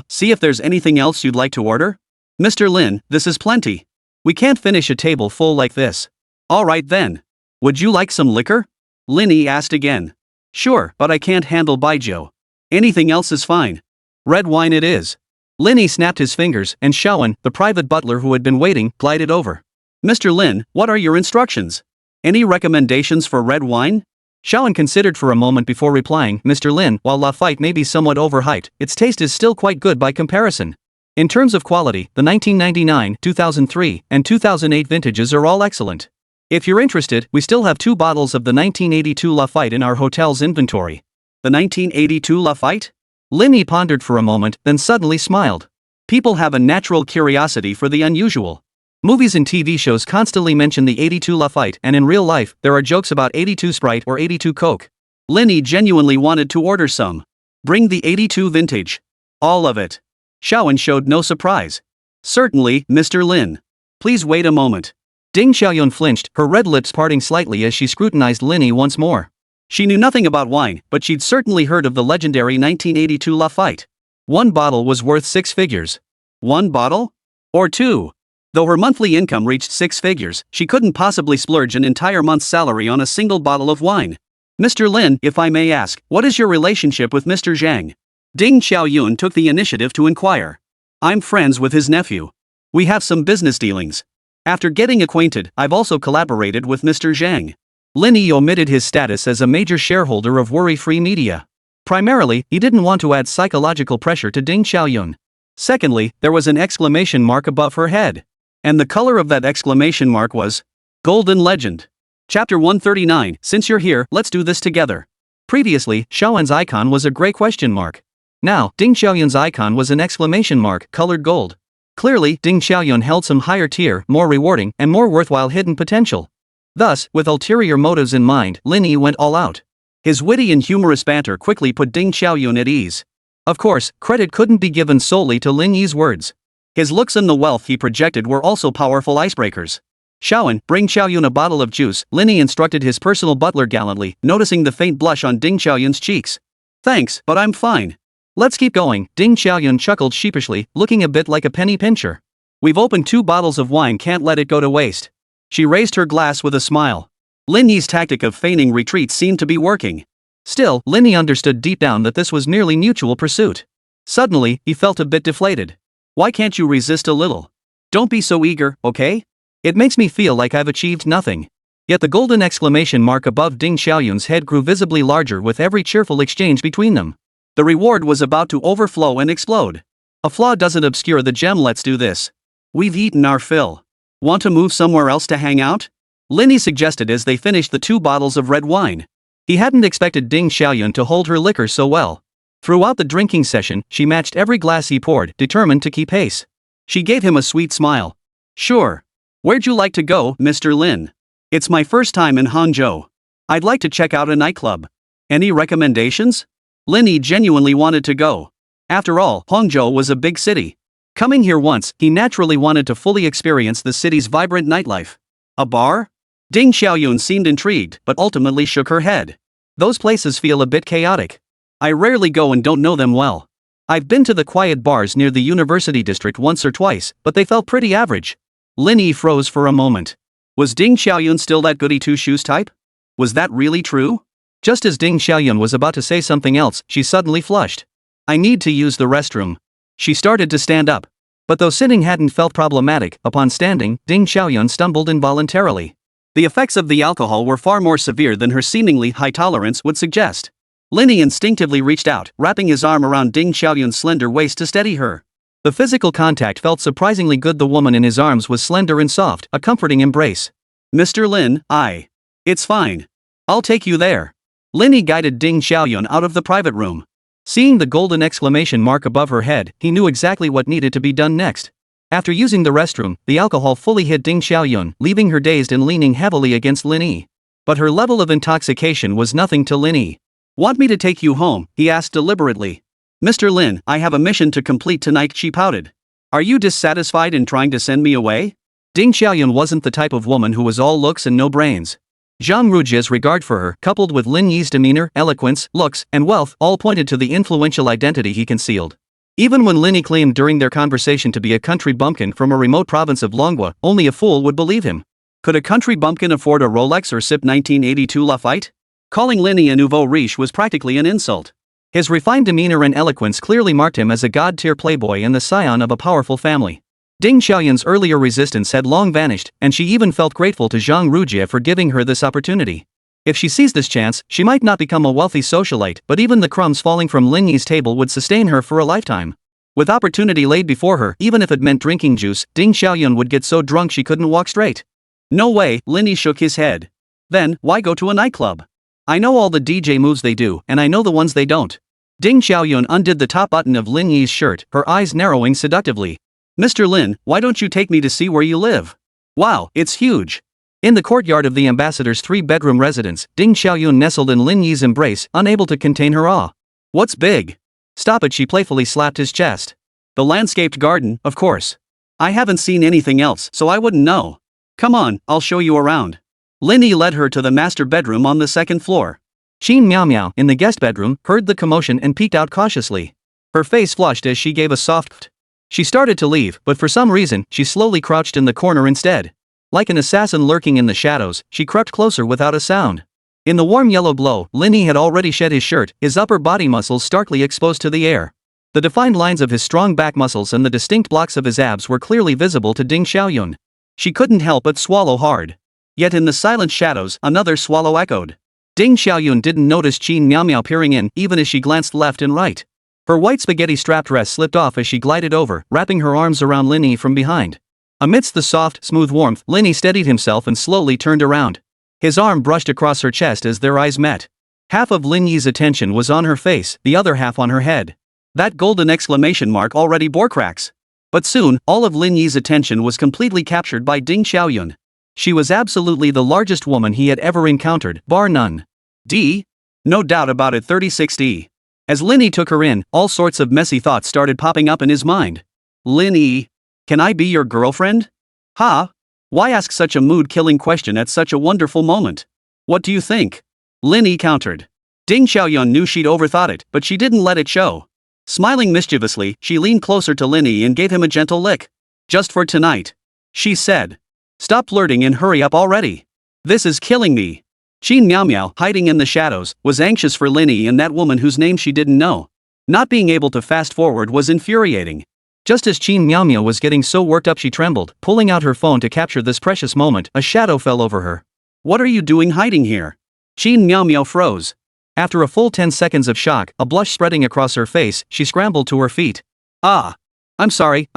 See if there's anything else you'd like to order?" "Mr. Lin, this is plenty. We can't finish a table full like this." "All right then. Would you like some liquor?" Lin Yi asked again. "Sure, but I can't handle baijiu. Anything else is fine." "Red wine it is." Lin Yi snapped his fingers, and Xiaowen, the private butler who had been waiting, glided over. "Mr. Lin, what are your instructions? Any recommendations for red wine?" Xiaowen considered for a moment before replying. "Mr. Lin, while Lafite may be somewhat overhyped, its taste is still quite good by comparison. In terms of quality, the 1999, 2003, and 2008 vintages are all excellent. If you're interested, we still have 2 bottles of the 1982 Lafite in our hotel's inventory." "The 1982 Lafite?" Lin Yi pondered for a moment, then suddenly smiled. People have a natural curiosity for the unusual. Movies and TV shows constantly mention the 82 Lafite, and in real life, there are jokes about 82 Sprite or 82 Coke. Lin Yi genuinely wanted to order some. "Bring the 82 vintage. All of it." Xiaowen showed no surprise. "Certainly, Mr. Lin. Please wait a moment." Ding Xiaoyun flinched, her red lips parting slightly as she scrutinized Lin Yi once more. She knew nothing about wine, but she'd certainly heard of the legendary 1982 Lafite. 1 bottle was worth 6 figures. 1 bottle? Or 2? Though her monthly income reached 6 figures, she couldn't possibly splurge an entire month's salary on a single bottle of wine. "Mr. Lin, if I may ask, what is your relationship with Mr. Zhang?" Ding Xiaoyun took the initiative to inquire. "I'm friends with his nephew. We have some business dealings. After getting acquainted, I've also collaborated with Mr. Zhang." Lin Yi omitted his status as a major shareholder of worry-free media. Primarily, he didn't want to add psychological pressure to Ding Xiaoyun. Secondly, there was an exclamation mark above her head. And the color of that exclamation mark was Golden Legend. Chapter 139, Since you're here, let's do this together. Previously, Xiaowen's icon was a gray question mark. Now, Ding Xiaoyun's icon was an exclamation mark, colored gold. Clearly, Ding Xiaoyun held some higher tier, more rewarding, and more worthwhile hidden potential. Thus, with ulterior motives in mind, Lin Yi went all out. His witty and humorous banter quickly put Ding Xiaoyun at ease. Of course, credit couldn't be given solely to Lin Yi's words. His looks and the wealth he projected were also powerful icebreakers. "Xiaowen, bring Xiaoyun a bottle of juice," Lin Yi instructed his personal butler gallantly, noticing the faint blush on Ding Xiaoyun's cheeks. "Thanks, but I'm fine." "Let's keep going," Ding Xiaoyun chuckled sheepishly, looking a bit like a penny pincher. "We've opened 2 bottles of wine, can't let it go to waste." She raised her glass with a smile. Lin Yi's tactic of feigning retreat seemed to be working. Still, Lin Yi understood deep down that this was merely mutual pursuit. Suddenly, he felt a bit deflated. "Why can't you resist a little? Don't be so eager, okay? It makes me feel like I've achieved nothing." Yet the golden exclamation mark above Ding Xiaoyun's head grew visibly larger with every cheerful exchange between them. The reward was about to overflow and explode. A flaw doesn't obscure the gem. Let's do this. We've eaten our fill. Want to move somewhere else to hang out? Lin Yi suggested as they finished the 2 bottles of red wine. He hadn't expected Ding Xiaoyun to hold her liquor so well. Throughout the drinking session, she matched every glass he poured, determined to keep pace. She gave him a sweet smile. Sure. Where'd you like to go, Mr. Lin? It's my first time in Hangzhou. I'd like to check out a nightclub. Any recommendations? Lin Yi genuinely wanted to go. After all, Hangzhou was a big city. Coming here once, he naturally wanted to fully experience the city's vibrant nightlife. A bar? Ding Xiaoyun seemed intrigued, but ultimately shook her head. Those places feel a bit chaotic. I rarely go and don't know them well. I've been to the quiet bars near the university district once or twice, but they felt pretty average. Lin Yi froze for a moment. Was Ding Xiaoyun still that goody two-shoes type? Was that really true? Just as Ding Xiaoyun was about to say something else, she suddenly flushed. I need to use the restroom. She started to stand up. But though sitting hadn't felt problematic, upon standing, Ding Xiaoyun stumbled involuntarily. The effects of the alcohol were far more severe than her seemingly high tolerance would suggest. Lin Yi instinctively reached out, wrapping his arm around Ding Xiaoyun's slender waist to steady her. The physical contact felt surprisingly good. The woman in his arms was slender and soft, a comforting embrace. Mr. Lin, It's fine. I'll take you there. Lin Yi guided Ding Xiaoyun out of the private room. Seeing the golden exclamation mark above her head, he knew exactly what needed to be done next. After using the restroom, the alcohol fully hit Ding Xiaoyun, leaving her dazed and leaning heavily against Lin Yi. But her level of intoxication was nothing to Lin Yi. Want me to take you home? He asked deliberately. Mr. Lin, I have a mission to complete tonight, she pouted. Are you dissatisfied in trying to send me away? Ding Xiaoyun wasn't the type of woman who was all looks and no brains. Zhang Rujia's regard for her, coupled with Lin Yi's demeanor, eloquence, looks, and wealth, all pointed to the influential identity he concealed. Even when Lin Yi claimed during their conversation to be a country bumpkin from a remote province of Longhua, only a fool would believe him. Could a country bumpkin afford a Rolex or sip 1982 Lafite? Calling Lin Yi a nouveau riche was practically an insult. His refined demeanor and eloquence clearly marked him as a god-tier playboy and the scion of a powerful family. Ding Xiaoyun's earlier resistance had long vanished, and she even felt grateful to Zhang Rujia for giving her this opportunity. If she seized this chance, she might not become a wealthy socialite, but even the crumbs falling from Lin Yi's table would sustain her for a lifetime. With opportunity laid before her, even if it meant drinking juice, Ding Xiaoyun would get so drunk she couldn't walk straight. No way, Lin Yi shook his head. Then, why go to a nightclub? I know all the DJ moves they do, and I know the ones they don't. Ding Xiaoyun undid the top button of Lin Yi's shirt, her eyes narrowing seductively. Mr. Lin, why don't you take me to see where you live? Wow, it's huge. In the courtyard of the ambassador's 3-bedroom residence, Ding Xiaoyun nestled in Lin Yi's embrace, unable to contain her awe. What's big? Stop it, she playfully slapped his chest. The landscaped garden, of course. I haven't seen anything else, so I wouldn't know. Come on, I'll show you around. Lin Yi led her to the master bedroom on the 2nd floor. Qin Miao Miao, in the guest bedroom, heard the commotion and peeked out cautiously. Her face flushed as she gave a soft pft. She started to leave, but for some reason, she slowly crouched in the corner instead. Like an assassin lurking in the shadows, she crept closer without a sound. In the warm yellow glow, Lin Yi had already shed his shirt, his upper body muscles starkly exposed to the air. The defined lines of his strong back muscles and the distinct blocks of his abs were clearly visible to Ding Xiaoyun. She couldn't help but swallow hard. Yet in the silent shadows, another swallow echoed. Ding Xiaoyun didn't notice Qin Miao Miao peering in, even as she glanced left and right. Her white spaghetti-strapped dress slipped off as she glided over, wrapping her arms around Lin Yi from behind. Amidst the soft, smooth warmth, Lin Yi steadied himself and slowly turned around. His arm brushed across her chest as their eyes met. Half of Lin Yi's attention was on her face, the other half on her head. That golden exclamation mark already bore cracks. But soon, all of Lin Yi's attention was completely captured by Ding Xiaoyun. She was absolutely the largest woman he had ever encountered, bar none. No doubt about it, 36D. As Lin Yi took her in, all sorts of messy thoughts started popping up in his mind. Lin Yi, can I be your girlfriend? Ha? Why ask such a mood-killing question at such a wonderful moment? What do you think? Lin Yi countered. Ding Xiaoyun knew she'd overthought it, but she didn't let it show. Smiling mischievously, she leaned closer to Lin Yi and gave him a gentle lick. Just for tonight, she said. Stop flirting and hurry up already. This is killing me. Qin Miao Miao, hiding in the shadows, was anxious for Lin Yi and that woman whose name she didn't know. Not being able to fast forward was infuriating. Just as Qin Miao Miao was getting so worked up she trembled, pulling out her phone to capture this precious moment, a shadow fell over her. What are you doing hiding here? Qin Miao Miao froze. After a full 10 seconds of shock, a blush spreading across her face, she scrambled to her feet. Ah! I'm sorry.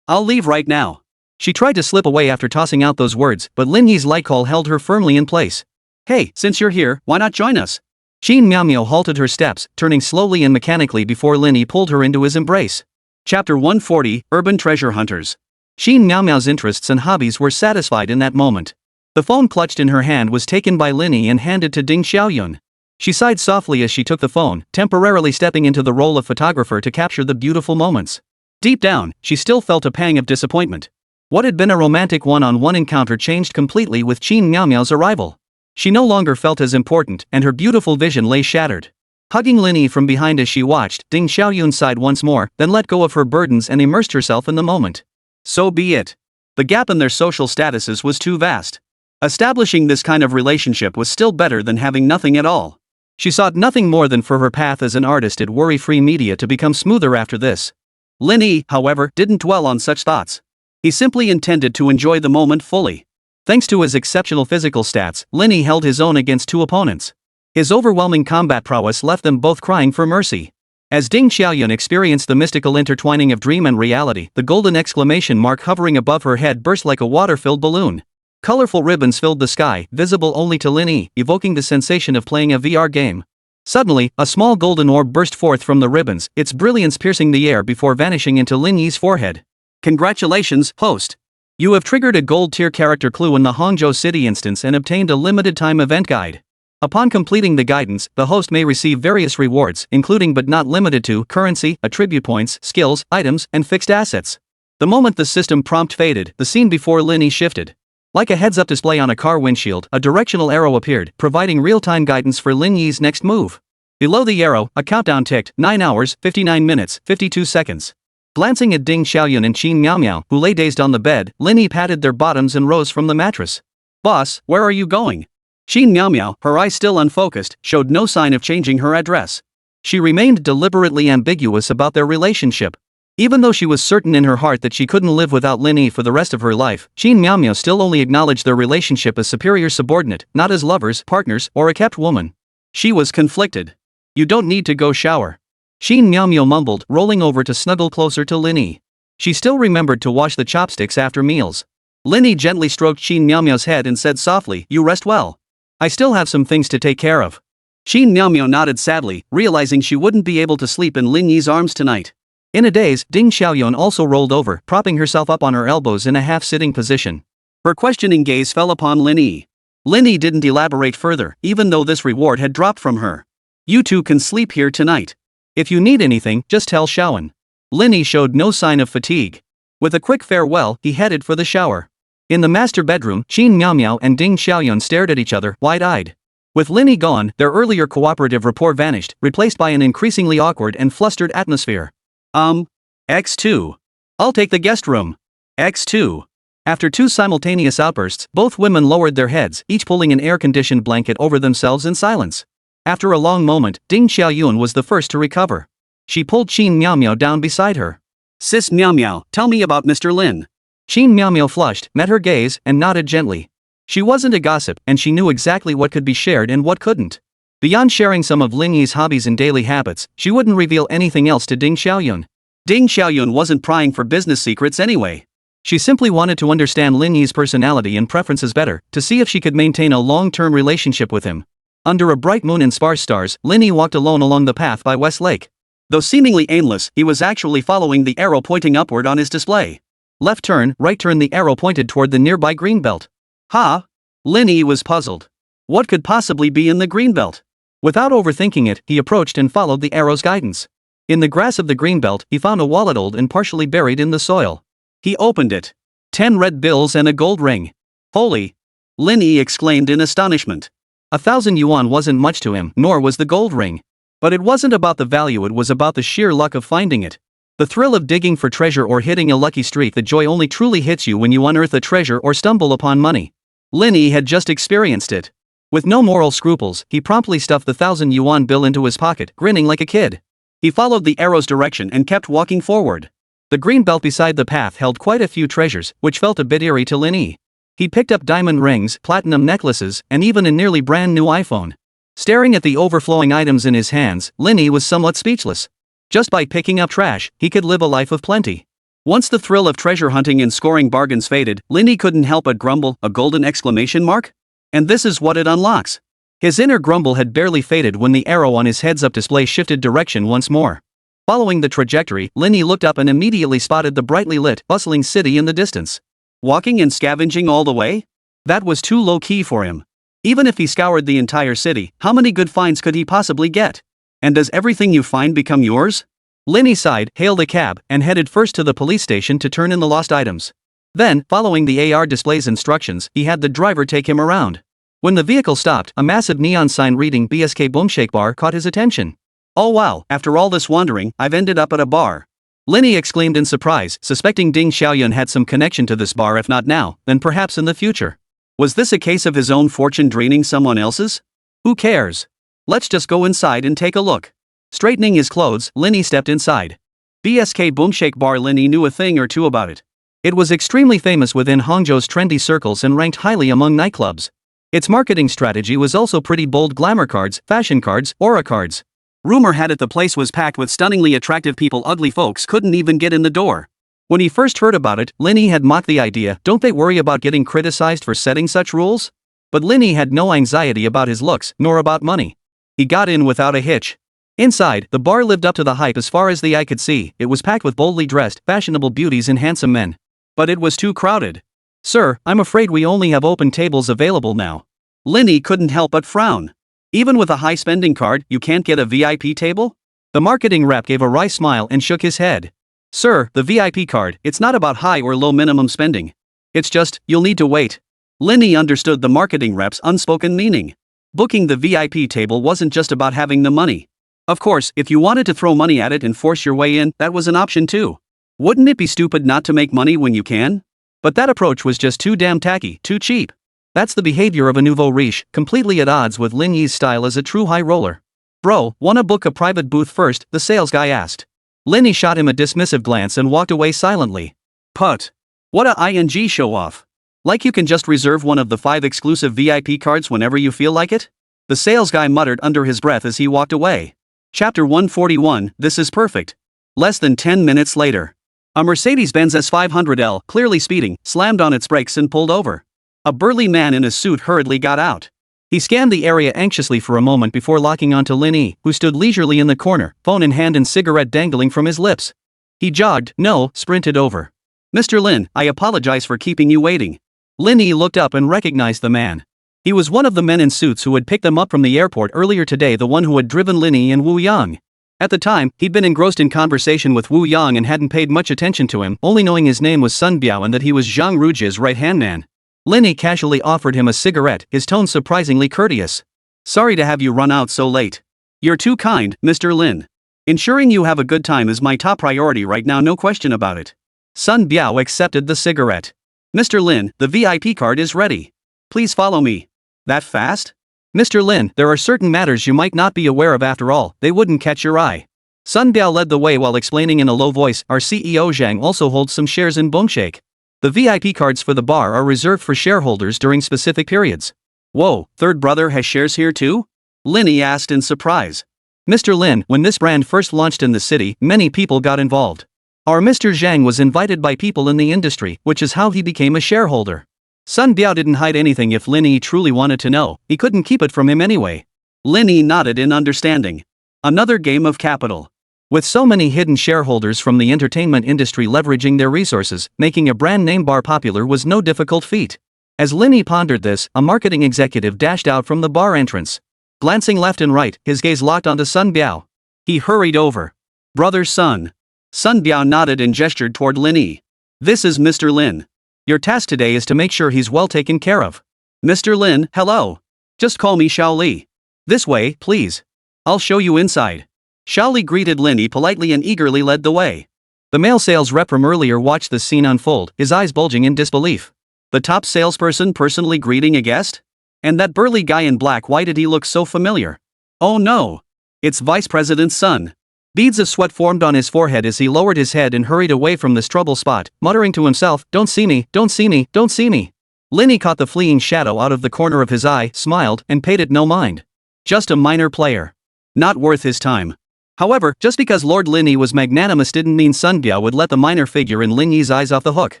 I'll leave right now. She tried to slip away after tossing out those words, but Lin Yi's light call held her firmly in place. Hey, since you're here, why not join us? Qin Miao halted her steps, turning slowly and mechanically before Lin Yi pulled her into his embrace. Chapter 140, Urban Treasure Hunters. Qin Miao's interests and hobbies were satisfied in that moment. The phone clutched in her hand was taken by Lin Yi and handed to Ding Xiaoyun. She sighed softly as she took the phone, temporarily stepping into the role of photographer to capture the beautiful moments. Deep down, she still felt a pang of disappointment. What had been a romantic one-on-one encounter changed completely with Qin Miao's arrival. She no longer felt as important, and her beautiful vision lay shattered. Hugging Lin Yi from behind as she watched, Ding Xiaoyun sighed once more, then let go of her burdens and immersed herself in the moment. So be it. The gap in their social statuses was too vast. Establishing this kind of relationship was still better than having nothing at all. She sought nothing more than for her path as an artist at worry-free media to become smoother after this. Lin Yi, however, didn't dwell on such thoughts. He simply intended to enjoy the moment fully. Thanks to his exceptional physical stats, Lin Yi held his own against two opponents. His overwhelming combat prowess left them both crying for mercy. As Ding Xiaoyun experienced the mystical intertwining of dream and reality, the golden exclamation mark hovering above her head burst like a water-filled balloon. Colorful ribbons filled the sky, visible only to Lin Yi, evoking the sensation of playing a VR game. Suddenly, a small golden orb burst forth from the ribbons, its brilliance piercing the air before vanishing into Lin Yi's forehead. Congratulations, host. You have triggered a gold-tier character clue in the Hangzhou City instance and obtained a limited-time event guide. Upon completing the guidance, the host may receive various rewards, including but not limited to currency, attribute points, skills, items, and fixed assets. The moment the system prompt faded, the scene before Lin Yi shifted. Like a heads-up display on a car windshield, a directional arrow appeared, providing real-time guidance for Lin Yi's next move. Below the arrow, a countdown ticked, 9 hours, 59 minutes, 52 seconds. Glancing at Ding Xiaoyun and Qin Miao, who lay dazed on the bed, Lin Yi patted their bottoms and rose from the mattress. Boss, where are you going? Qin Miao, her eyes still unfocused, showed no sign of changing her address. She remained deliberately ambiguous about their relationship. Even though she was certain in her heart that she couldn't live without Lin Yi for the rest of her life, Qin Miao still only acknowledged their relationship as superior subordinate, not as lovers, partners, or a kept woman. She was conflicted. You don't need to go shower. Qin Miao mumbled, rolling over to snuggle closer to Lin Yi. She still remembered to wash the chopsticks after meals. Lin Yi gently stroked Qin Miao's head and said softly, "You rest well. I still have some things to take care of." Qin Miao nodded sadly, realizing she wouldn't be able to sleep in Lin Yi's arms tonight. In a daze, Ding Xiaoyun also rolled over, propping herself up on her elbows in a half-sitting position. Her questioning gaze fell upon Lin Yi. Lin Yi didn't elaborate further, even though this reward had dropped from her. You two can sleep here tonight. If you need anything, just tell Xiaoyun. Lin Yi showed no sign of fatigue. With a quick farewell, he headed for the shower. In the master bedroom, Qin Miao and Ding Xiaoyun stared at each other, wide-eyed. With Lin Yi gone, their earlier cooperative rapport vanished, replaced by an increasingly awkward and flustered atmosphere. X2. I'll take the guest room. X2. After two simultaneous outbursts, both women lowered their heads, each pulling an air-conditioned blanket over themselves in silence. After a long moment, Ding Xiaoyun was the first to recover. She pulled Qin Miao down beside her. Sis Miao, tell me about Mr. Lin. Qin Miao flushed, met her gaze, and nodded gently. She wasn't a gossip, and she knew exactly what could be shared and what couldn't. Beyond sharing some of Lin Yi's hobbies and daily habits, she wouldn't reveal anything else to Ding Xiaoyun. Ding Xiaoyun wasn't prying for business secrets anyway. She simply wanted to understand Lin Yi's personality and preferences better, to see if she could maintain a long-term relationship with him. Under a bright moon and sparse stars, Lin Yi walked alone along the path by West Lake. Though seemingly aimless, he was actually following the arrow pointing upward on his display. Left turn, right turn, the arrow pointed toward the nearby greenbelt. Ha! Lin Yi was puzzled. What could possibly be in the greenbelt? Without overthinking it, he approached and followed the arrow's guidance. In the grass of the greenbelt, he found a wallet old and partially buried in the soil. He opened it. 10 red bills and a gold ring. Holy! Lin Yi exclaimed in astonishment. 1,000 yuan wasn't much to him, nor was the gold ring. But it wasn't about the value, it was about the sheer luck of finding it. The thrill of digging for treasure or hitting a lucky streak. The joy only truly hits you when you unearth a treasure or stumble upon money. Lin Yi had just experienced it. With no moral scruples, he promptly stuffed the 1,000 yuan bill into his pocket, grinning like a kid. He followed the arrow's direction and kept walking forward. The green belt beside the path held quite a few treasures, which felt a bit eerie to Lin Yi. He picked up diamond rings, platinum necklaces, and even a nearly brand new iPhone. Staring at the overflowing items in his hands, Lin Yi was somewhat speechless. Just by picking up trash, he could live a life of plenty. Once the thrill of treasure hunting and scoring bargains faded, Lin Yi couldn't help but grumble, a golden exclamation mark? And this is what it unlocks. His inner grumble had barely faded when the arrow on his heads-up display shifted direction once more. Following the trajectory, Lin Yi looked up and immediately spotted the brightly lit, bustling city in the distance. Walking and scavenging all the way? That was too low-key for him. Even if he scoured the entire city, how many good finds could he possibly get? And does everything you find become yours? Lin Yi sighed, hailed a cab, and headed first to the police station to turn in the lost items. Then, following the AR display's instructions, he had the driver take him around. When the vehicle stopped, a massive neon sign reading BSK Boomshake Bar caught his attention. Oh wow, after all this wandering, I've ended up at a bar. Lin Yi exclaimed in surprise, suspecting Ding Xiaoyun had some connection to this bar, if not now, then perhaps in the future. Was this a case of his own fortune draining someone else's? Who cares? Let's just go inside and take a look. Straightening his clothes, Lin Yi stepped inside. BSK Boomshake Bar. Lin Yi knew a thing or two about it. It was extremely famous within Hangzhou's trendy circles and ranked highly among nightclubs. Its marketing strategy was also pretty bold: glamour cards, fashion cards, aura cards. Rumor had it the place was packed with stunningly attractive people ugly folks couldn't even get in the door. When he first heard about it, Lin Yi had mocked the idea, don't they worry about getting criticized for setting such rules? But Lin Yi had no anxiety about his looks, nor about money. He got in without a hitch. Inside, the bar lived up to the hype as far as the eye could see. It was packed with boldly dressed, fashionable beauties and handsome men. But it was too crowded. Sir, I'm afraid we only have open tables available now. Lin Yi couldn't help but frown. Even with a high spending card, you can't get a VIP table? The marketing rep gave a wry smile and shook his head. Sir, the VIP card, it's not about high or low minimum spending. It's just, you'll need to wait. Lin Yi understood the marketing rep's unspoken meaning. Booking the VIP table wasn't just about having the money. Of course, if you wanted to throw money at it and force your way in, that was an option too. Wouldn't it be stupid not to make money when you can? But that approach was just too damn tacky, too cheap. That's the behavior of a nouveau riche, completely at odds with Lin Yi's style as a true high roller. Bro, wanna book a private booth first? The sales guy asked. Lin Yi shot him a dismissive glance and walked away silently. Put. What a ing show off. Like you can just reserve one of the 5 exclusive VIP cards whenever you feel like it? The sales guy muttered under his breath as he walked away. Chapter 141, This is Perfect. Less than 10 minutes later. A Mercedes-Benz S500L, clearly speeding, slammed on its brakes and pulled over. A burly man in a suit hurriedly got out. He scanned the area anxiously for a moment before locking onto Lin Yi, who stood leisurely in the corner, phone in hand and cigarette dangling from his lips. He jogged, sprinted over. Mr. Lin, I apologize for keeping you waiting. Lin Yi looked up and recognized the man. He was one of the men in suits who had picked them up from the airport earlier today, the one who had driven Lin Yi and Wu Yang. At the time, he'd been engrossed in conversation with Wu Yang and hadn't paid much attention to him, only knowing his name was Sun Biao and that he was Zhang Ruji's right-hand man. Lin Yi casually offered him a cigarette, his tone surprisingly courteous. Sorry to have you run out so late. You're too kind, Mr. Lin. Ensuring you have a good time is my top priority right now, no question about it. Sun Biao accepted the cigarette. Mr. Lin, the VIP card is ready. Please follow me. That fast? Mr. Lin, there are certain matters you might not be aware of. After all, they wouldn't catch your eye. Sun Biao led the way while explaining in a low voice, our CEO Zhang also holds some shares in Boomshake. The VIP cards for the bar are reserved for shareholders during specific periods. Whoa, third brother has shares here too? Lin Yi asked in surprise. Mr. Lin, when this brand first launched in the city, many people got involved. Our Mr. Zhang was invited by people in the industry, which is how he became a shareholder. Sun Biao didn't hide anything. If Lin Yi truly wanted to know, he couldn't keep it from him anyway. Lin Yi nodded in understanding. Another game of capital. With so many hidden shareholders from the entertainment industry leveraging their resources, making a brand name bar popular was no difficult feat. As Lin Yi pondered this, a marketing executive dashed out from the bar entrance. Glancing left and right, his gaze locked onto Sun Biao. He hurried over. Brother Sun. Sun Biao nodded and gestured toward Lin Yi. This is Mr. Lin. Your task today is to make sure he's well taken care of. Mr. Lin, hello. Just call me Xiao Li. This way, please. I'll show you inside. Xiao Li greeted Lin Yi politely and eagerly led the way. The male sales rep from earlier watched the scene unfold, his eyes bulging in disbelief. The top salesperson personally greeting a guest? And that burly guy in black, why did he look so familiar? Oh no! It's Vice President's son. Beads of sweat formed on his forehead as he lowered his head and hurried away from this trouble spot, muttering to himself, don't see me, don't see me, don't see me. Lin Yi caught the fleeing shadow out of the corner of his eye, smiled, and paid it no mind. Just a minor player. Not worth his time. However, just because Lord Lin Yi was magnanimous didn't mean Sun Biao would let the minor figure in Lin Yi's eyes off the hook.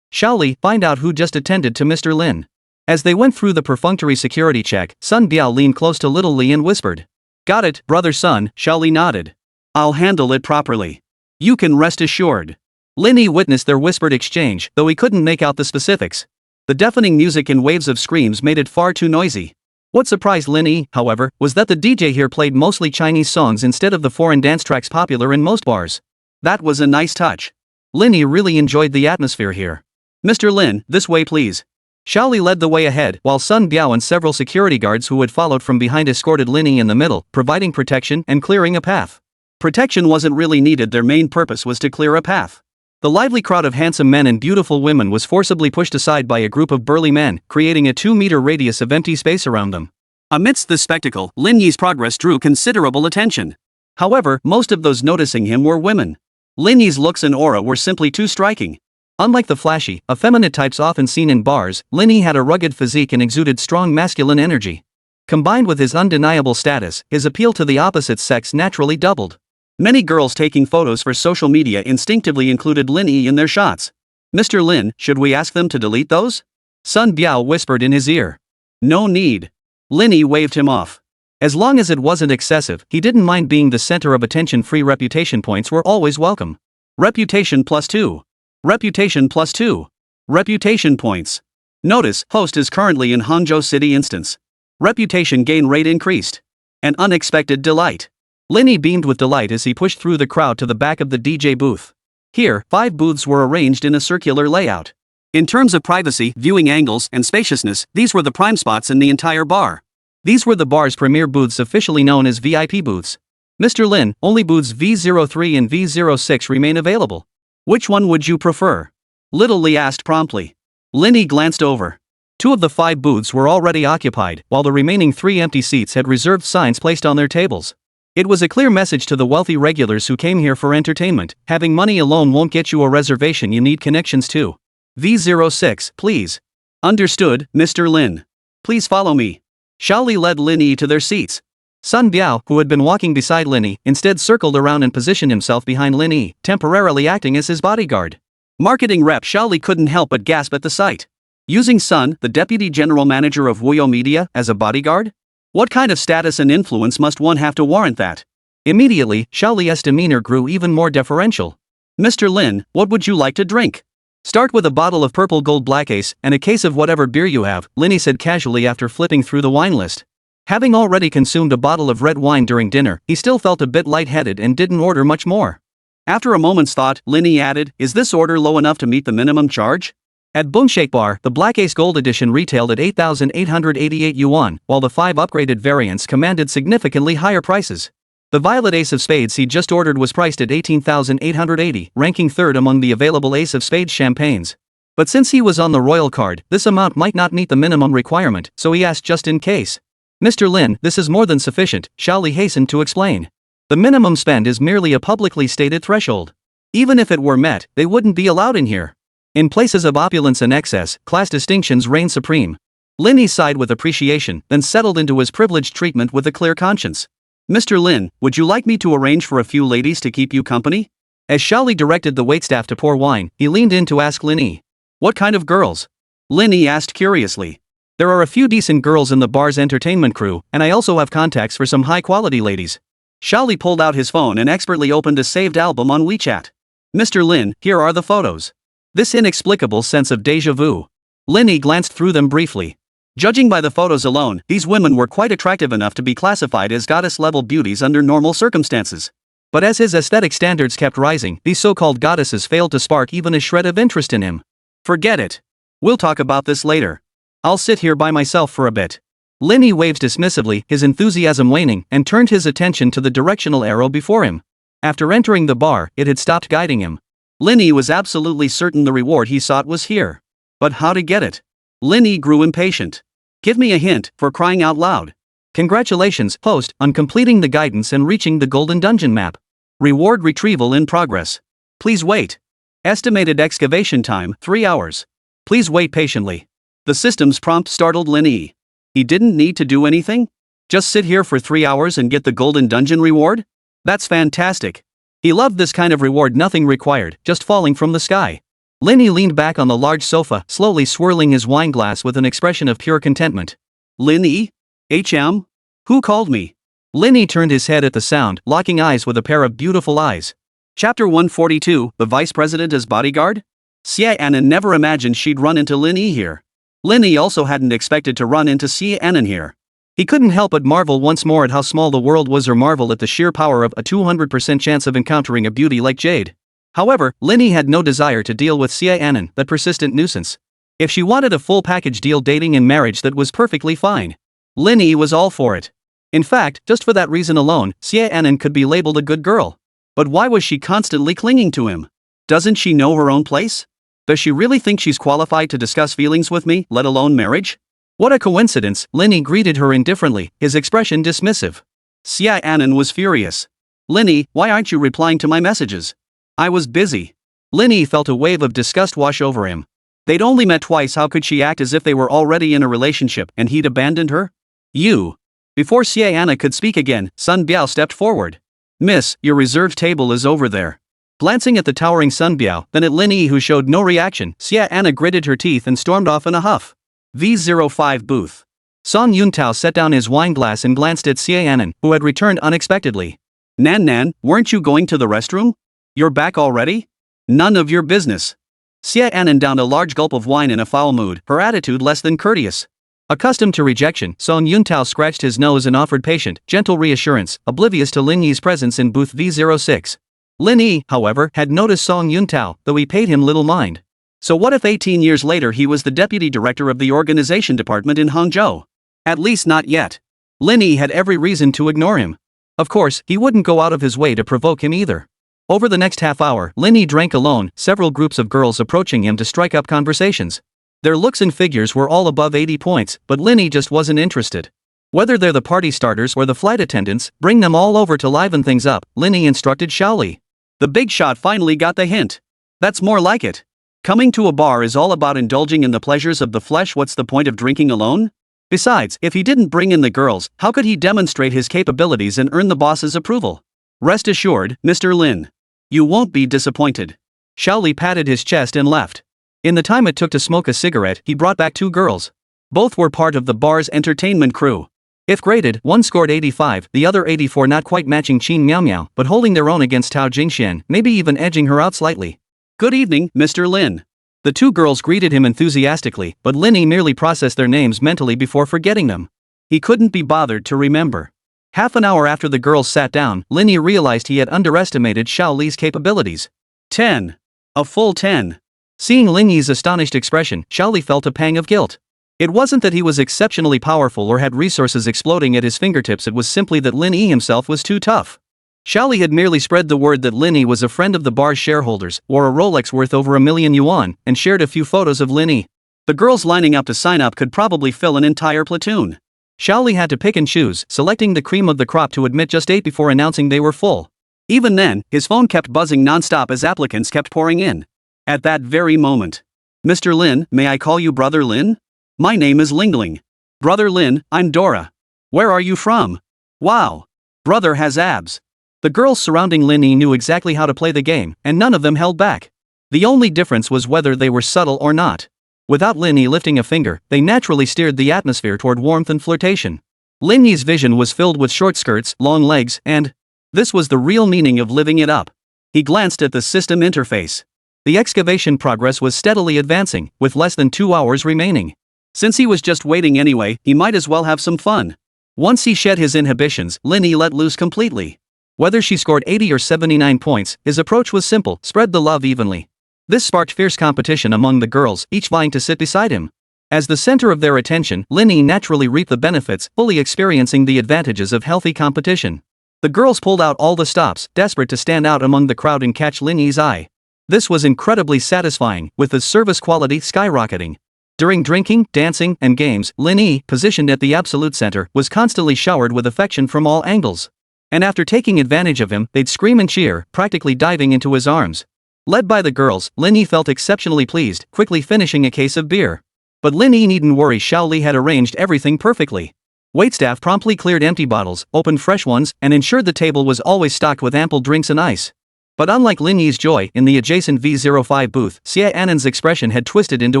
Shall Li find out who just attended to Mr. Lin? As they went through the perfunctory security check, Sun Biao leaned close to little Li and whispered. Got it, brother Sun, Shao Li nodded. I'll handle it properly. You can rest assured. Lin Yi witnessed their whispered exchange, though he couldn't make out the specifics. The deafening music and waves of screams made it far too noisy. What surprised Lin Yi, however, was that the DJ here played mostly Chinese songs instead of the foreign dance tracks popular in most bars. That was a nice touch. Lin Yi really enjoyed the atmosphere here. Mr. Lin, this way please. Shao Li led the way ahead, while Sun Biao and several security guards who had followed from behind escorted Lin Yi in the middle, providing protection and clearing a path. Protection wasn't really needed, their main purpose was to clear a path. The lively crowd of handsome men and beautiful women was forcibly pushed aside by a group of burly men, creating a 2-meter radius of empty space around them. Amidst this spectacle, Lin Yi's progress drew considerable attention. However, most of those noticing him were women. Lin Yi's looks and aura were simply too striking. Unlike the flashy, effeminate types often seen in bars, Lin Yi had a rugged physique and exuded strong masculine energy. Combined with his undeniable status, his appeal to the opposite sex naturally doubled. Many girls taking photos for social media instinctively included Lin Yi in their shots. Mr. Lin, should we ask them to delete those? Sun Biao whispered in his ear. No need. Lin Yi waved him off. As long as it wasn't excessive, he didn't mind being the center of attention. Free reputation points were always welcome. Reputation +2. Reputation +2. Reputation points. Notice, host is currently in Hangzhou City instance. Reputation gain rate increased. An unexpected delight. Lin Yi beamed with delight as he pushed through the crowd to the back of the DJ booth. Here, 5 booths were arranged in a circular layout. In terms of privacy, viewing angles, and spaciousness, these were the prime spots in the entire bar. These were the bar's premier booths, officially known as VIP booths. Mr. Lin, only booths V03 and V06 remain available. Which one would you prefer? Little Li asked promptly. Lin Yi glanced over. 2 of the 5 booths were already occupied, while the remaining 3 empty seats had reserved signs placed on their tables. It was a clear message to the wealthy regulars who came here for entertainment: having money alone won't get you a reservation, you need connections too. V06, please. Understood, Mr. Lin. Please follow me. Shao Li led Lin Yi to their seats. Sun Biao, who had been walking beside Lin Yi, instead circled around and positioned himself behind Lin Yi, temporarily acting as his bodyguard. Marketing rep Shao Li couldn't help but gasp at the sight. Using Sun, the deputy general manager of Wuyo Media, as a bodyguard? What kind of status and influence must one have to warrant that? Immediately, Shao Li's demeanor grew even more deferential. Mr. Lin, what would you like to drink? Start with a bottle of purple gold black ace and a case of whatever beer you have, Lin Yi said casually after flipping through the wine list. Having already consumed a bottle of red wine during dinner, he still felt a bit lightheaded and didn't order much more. After a moment's thought, Lin Yi added, is this order low enough to meet the minimum charge? At Boomshake Bar, the Black Ace Gold Edition retailed at 8,888 yuan, while the 5 upgraded variants commanded significantly higher prices. The Violet Ace of Spades he just ordered was priced at 18,880, ranking 3rd among the available Ace of Spades champagnes. But since he was on the royal card, this amount might not meet the minimum requirement, so he asked just in case. Mr. Lin, this is more than sufficient, Shao Li hastened to explain. The minimum spend is merely a publicly stated threshold. Even if it were met, they wouldn't be allowed in here. In places of opulence and excess, class distinctions reign supreme. Lin Yi sighed with appreciation, then settled into his privileged treatment with a clear conscience. Mr. Lin, would you like me to arrange for a few ladies to keep you company? As Shao Li directed the waitstaff to pour wine, he leaned in to ask Lin Yi. What kind of girls? Lin Yi asked curiously. There are a few decent girls in the bar's entertainment crew, and I also have contacts for some high-quality ladies. Shao Li pulled out his phone and expertly opened a saved album on WeChat. Mr. Lin, here are the photos. This inexplicable sense of déjà vu. Lin Yi glanced through them briefly. Judging by the photos alone, these women were quite attractive enough to be classified as goddess-level beauties under normal circumstances. But as his aesthetic standards kept rising, these so-called goddesses failed to spark even a shred of interest in him. Forget it. We'll talk about this later. I'll sit here by myself for a bit. Lin Yi waved dismissively, his enthusiasm waning, and turned his attention to the directional arrow before him. After entering the bar, it had stopped guiding him. Lin Yi was absolutely certain the reward he sought was here. But how to get it? Lin Yi grew impatient. Give me a hint, for crying out loud. Congratulations, host, on completing the guidance and reaching the Golden Dungeon map. Reward retrieval in progress. Please wait. Estimated excavation time, 3 hours. Please wait patiently. The system's prompt startled Lin Yi. He didn't need to do anything? Just sit here for 3 hours and get the Golden Dungeon reward? That's fantastic. He loved this kind of reward, nothing required, just falling from the sky. Lin Yi leaned back on the large sofa, slowly swirling his wine glass with an expression of pure contentment. Lin Yi? HM? Who called me? Lin Yi turned his head at the sound, locking eyes with a pair of beautiful eyes. Chapter 142, The Vice President as Bodyguard? Xie Annan never imagined she'd run into Lin Yi here. Lin Yi also hadn't expected to run into Xie Annan here. He couldn't help but marvel once more at how small the world was, or marvel at the sheer power of a 200% chance of encountering a beauty like Jade. However, Lin Yi had no desire to deal with Xie Annan, that persistent nuisance. If she wanted a full package deal, dating and marriage, that was perfectly fine. Lin Yi was all for it. In fact, just for that reason alone, Xie Annan could be labeled a good girl. But why was she constantly clinging to him? Doesn't she know her own place? Does she really think she's qualified to discuss feelings with me, let alone marriage? What a coincidence. Lin Yi greeted her indifferently, his expression dismissive. Xie Annan was furious. Lin Yi, why aren't you replying to my messages? I was busy. Lin Yi felt a wave of disgust wash over him. They'd only met twice, how could she act as if they were already in a relationship and he'd abandoned her? You. Before Xie Annan could speak again, Sun Biao stepped forward. Miss, your reserved table is over there. Glancing at the towering Sun Biao, then at Lin Yi, who showed no reaction, Xie Annan gritted her teeth and stormed off in a huff. V05 booth. Song Yuntao set down his wine glass and glanced at Xie Annan, who had returned unexpectedly. Nan, weren't you going to the restroom? You're back already? None of your business. Xie Annan downed a large gulp of wine in a foul mood, her attitude less than courteous. Accustomed to rejection, Song Yuntao scratched his nose and offered patient, gentle reassurance, oblivious to Lin Yi's presence in booth V06. Lin Yi, however, had noticed Song Yuntao, though he paid him little mind. So what if 18 years later he was the deputy director of the organization department in Hangzhou? At least not yet. Lin Yi had every reason to ignore him. Of course, he wouldn't go out of his way to provoke him either. Over the next half hour, Lin Yi drank alone, several groups of girls approaching him to strike up conversations. Their looks and figures were all above 80 points, but Lin Yi just wasn't interested. Whether they're the party starters or the flight attendants, bring them all over to liven things up, Lin Yi instructed Zhao Li. The big shot finally got the hint. That's more like it. Coming to a bar is all about indulging in the pleasures of the flesh. What's the point of drinking alone? Besides, if he didn't bring in the girls, how could he demonstrate his capabilities and earn the boss's approval? Rest assured, Mr. Lin. You won't be disappointed. Zhao Li patted his chest and left. In the time it took to smoke a cigarette, he brought back 2 girls. Both were part of the bar's entertainment crew. If graded, one scored 85, the other 84, not quite matching Qin Miao Miao, but holding their own against Tao Jingxian, maybe even edging her out slightly. Good evening, Mr. Lin. The 2 girls greeted him enthusiastically, but Lin Yi merely processed their names mentally before forgetting them. He couldn't be bothered to remember. Half an hour after the girls sat down, Lin Yi realized he had underestimated Zhao Li's capabilities. 10. A full 10. Seeing Lin Yi's astonished expression, Zhao Li felt a pang of guilt. It wasn't that he was exceptionally powerful or had resources exploding at his fingertips, it was simply that Lin Yi himself was too tough. Zhao Li had merely spread the word that Lin Yi was a friend of the bar's shareholders, wore a Rolex worth over 1 million yuan, and shared a few photos of Lin Yi. The girls lining up to sign up could probably fill an entire platoon. Zhao Li had to pick and choose, selecting the cream of the crop to admit just 8 before announcing they were full. Even then, his phone kept buzzing non-stop as applicants kept pouring in. At that very moment. Mr. Lin, may I call you Brother Lin? My name is Lingling. Brother Lin, I'm Dora. Where are you from? Wow. Brother has abs. The girls surrounding Lin Yi knew exactly how to play the game, and none of them held back. The only difference was whether they were subtle or not. Without Lin Yi lifting a finger, they naturally steered the atmosphere toward warmth and flirtation. Lin Yi's vision was filled with short skirts, long legs, and this was the real meaning of living it up. He glanced at the system interface. The excavation progress was steadily advancing, with less than 2 hours remaining. Since he was just waiting anyway, he might as well have some fun. Once he shed his inhibitions, Lin Yi let loose completely. Whether she scored 80 or 79 points, his approach was simple: spread the love evenly. This sparked fierce competition among the girls, each vying to sit beside him. As the center of their attention, Lin Yi naturally reaped the benefits, fully experiencing the advantages of healthy competition. The girls pulled out all the stops, desperate to stand out among the crowd and catch Lin Yi's eye. This was incredibly satisfying, with the service quality skyrocketing. During drinking, dancing, and games, Lin Yi, positioned at the absolute center, was constantly showered with affection from all angles. And after taking advantage of him, they'd scream and cheer, practically diving into his arms. Led by the girls, Lin Yi felt exceptionally pleased, quickly finishing a case of beer. But Lin Yi needn't worry, Zhao Li had arranged everything perfectly. Waitstaff promptly cleared empty bottles, opened fresh ones, and ensured the table was always stocked with ample drinks and ice. But unlike Lin Yi's joy in the adjacent V05 booth, Xia Annan's expression had twisted into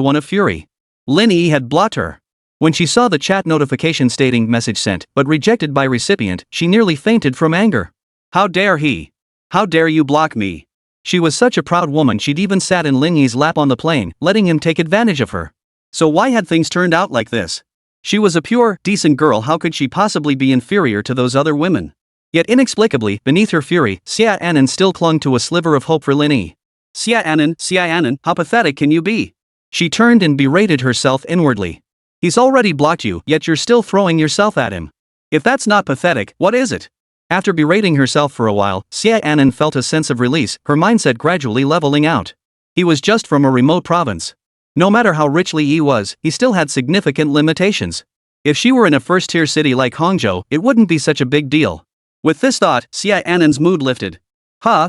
one of fury. Lin Yi had blocked her. When she saw the chat notification stating message sent, but rejected by recipient, she nearly fainted from anger. How dare he? How dare you block me? She was such a proud woman she'd even sat in Lin Yi's lap on the plane, letting him take advantage of her. So why had things turned out like this? She was a pure, decent girl, how could she possibly be inferior to those other women? Yet inexplicably, beneath her fury, Xia Annan still clung to a sliver of hope for Lin Yi. Xia Annan, how pathetic can you be? She turned and berated herself inwardly. He's already blocked you, yet you're still throwing yourself at him. If that's not pathetic, what is it? After berating herself for a while, Xia Annan felt a sense of release, her mindset gradually leveling out. He was just from a remote province. No matter how rich Li Yi was, he still had significant limitations. If she were in a first-tier city like Hangzhou, it wouldn't be such a big deal. With this thought, Xia Annan's mood lifted.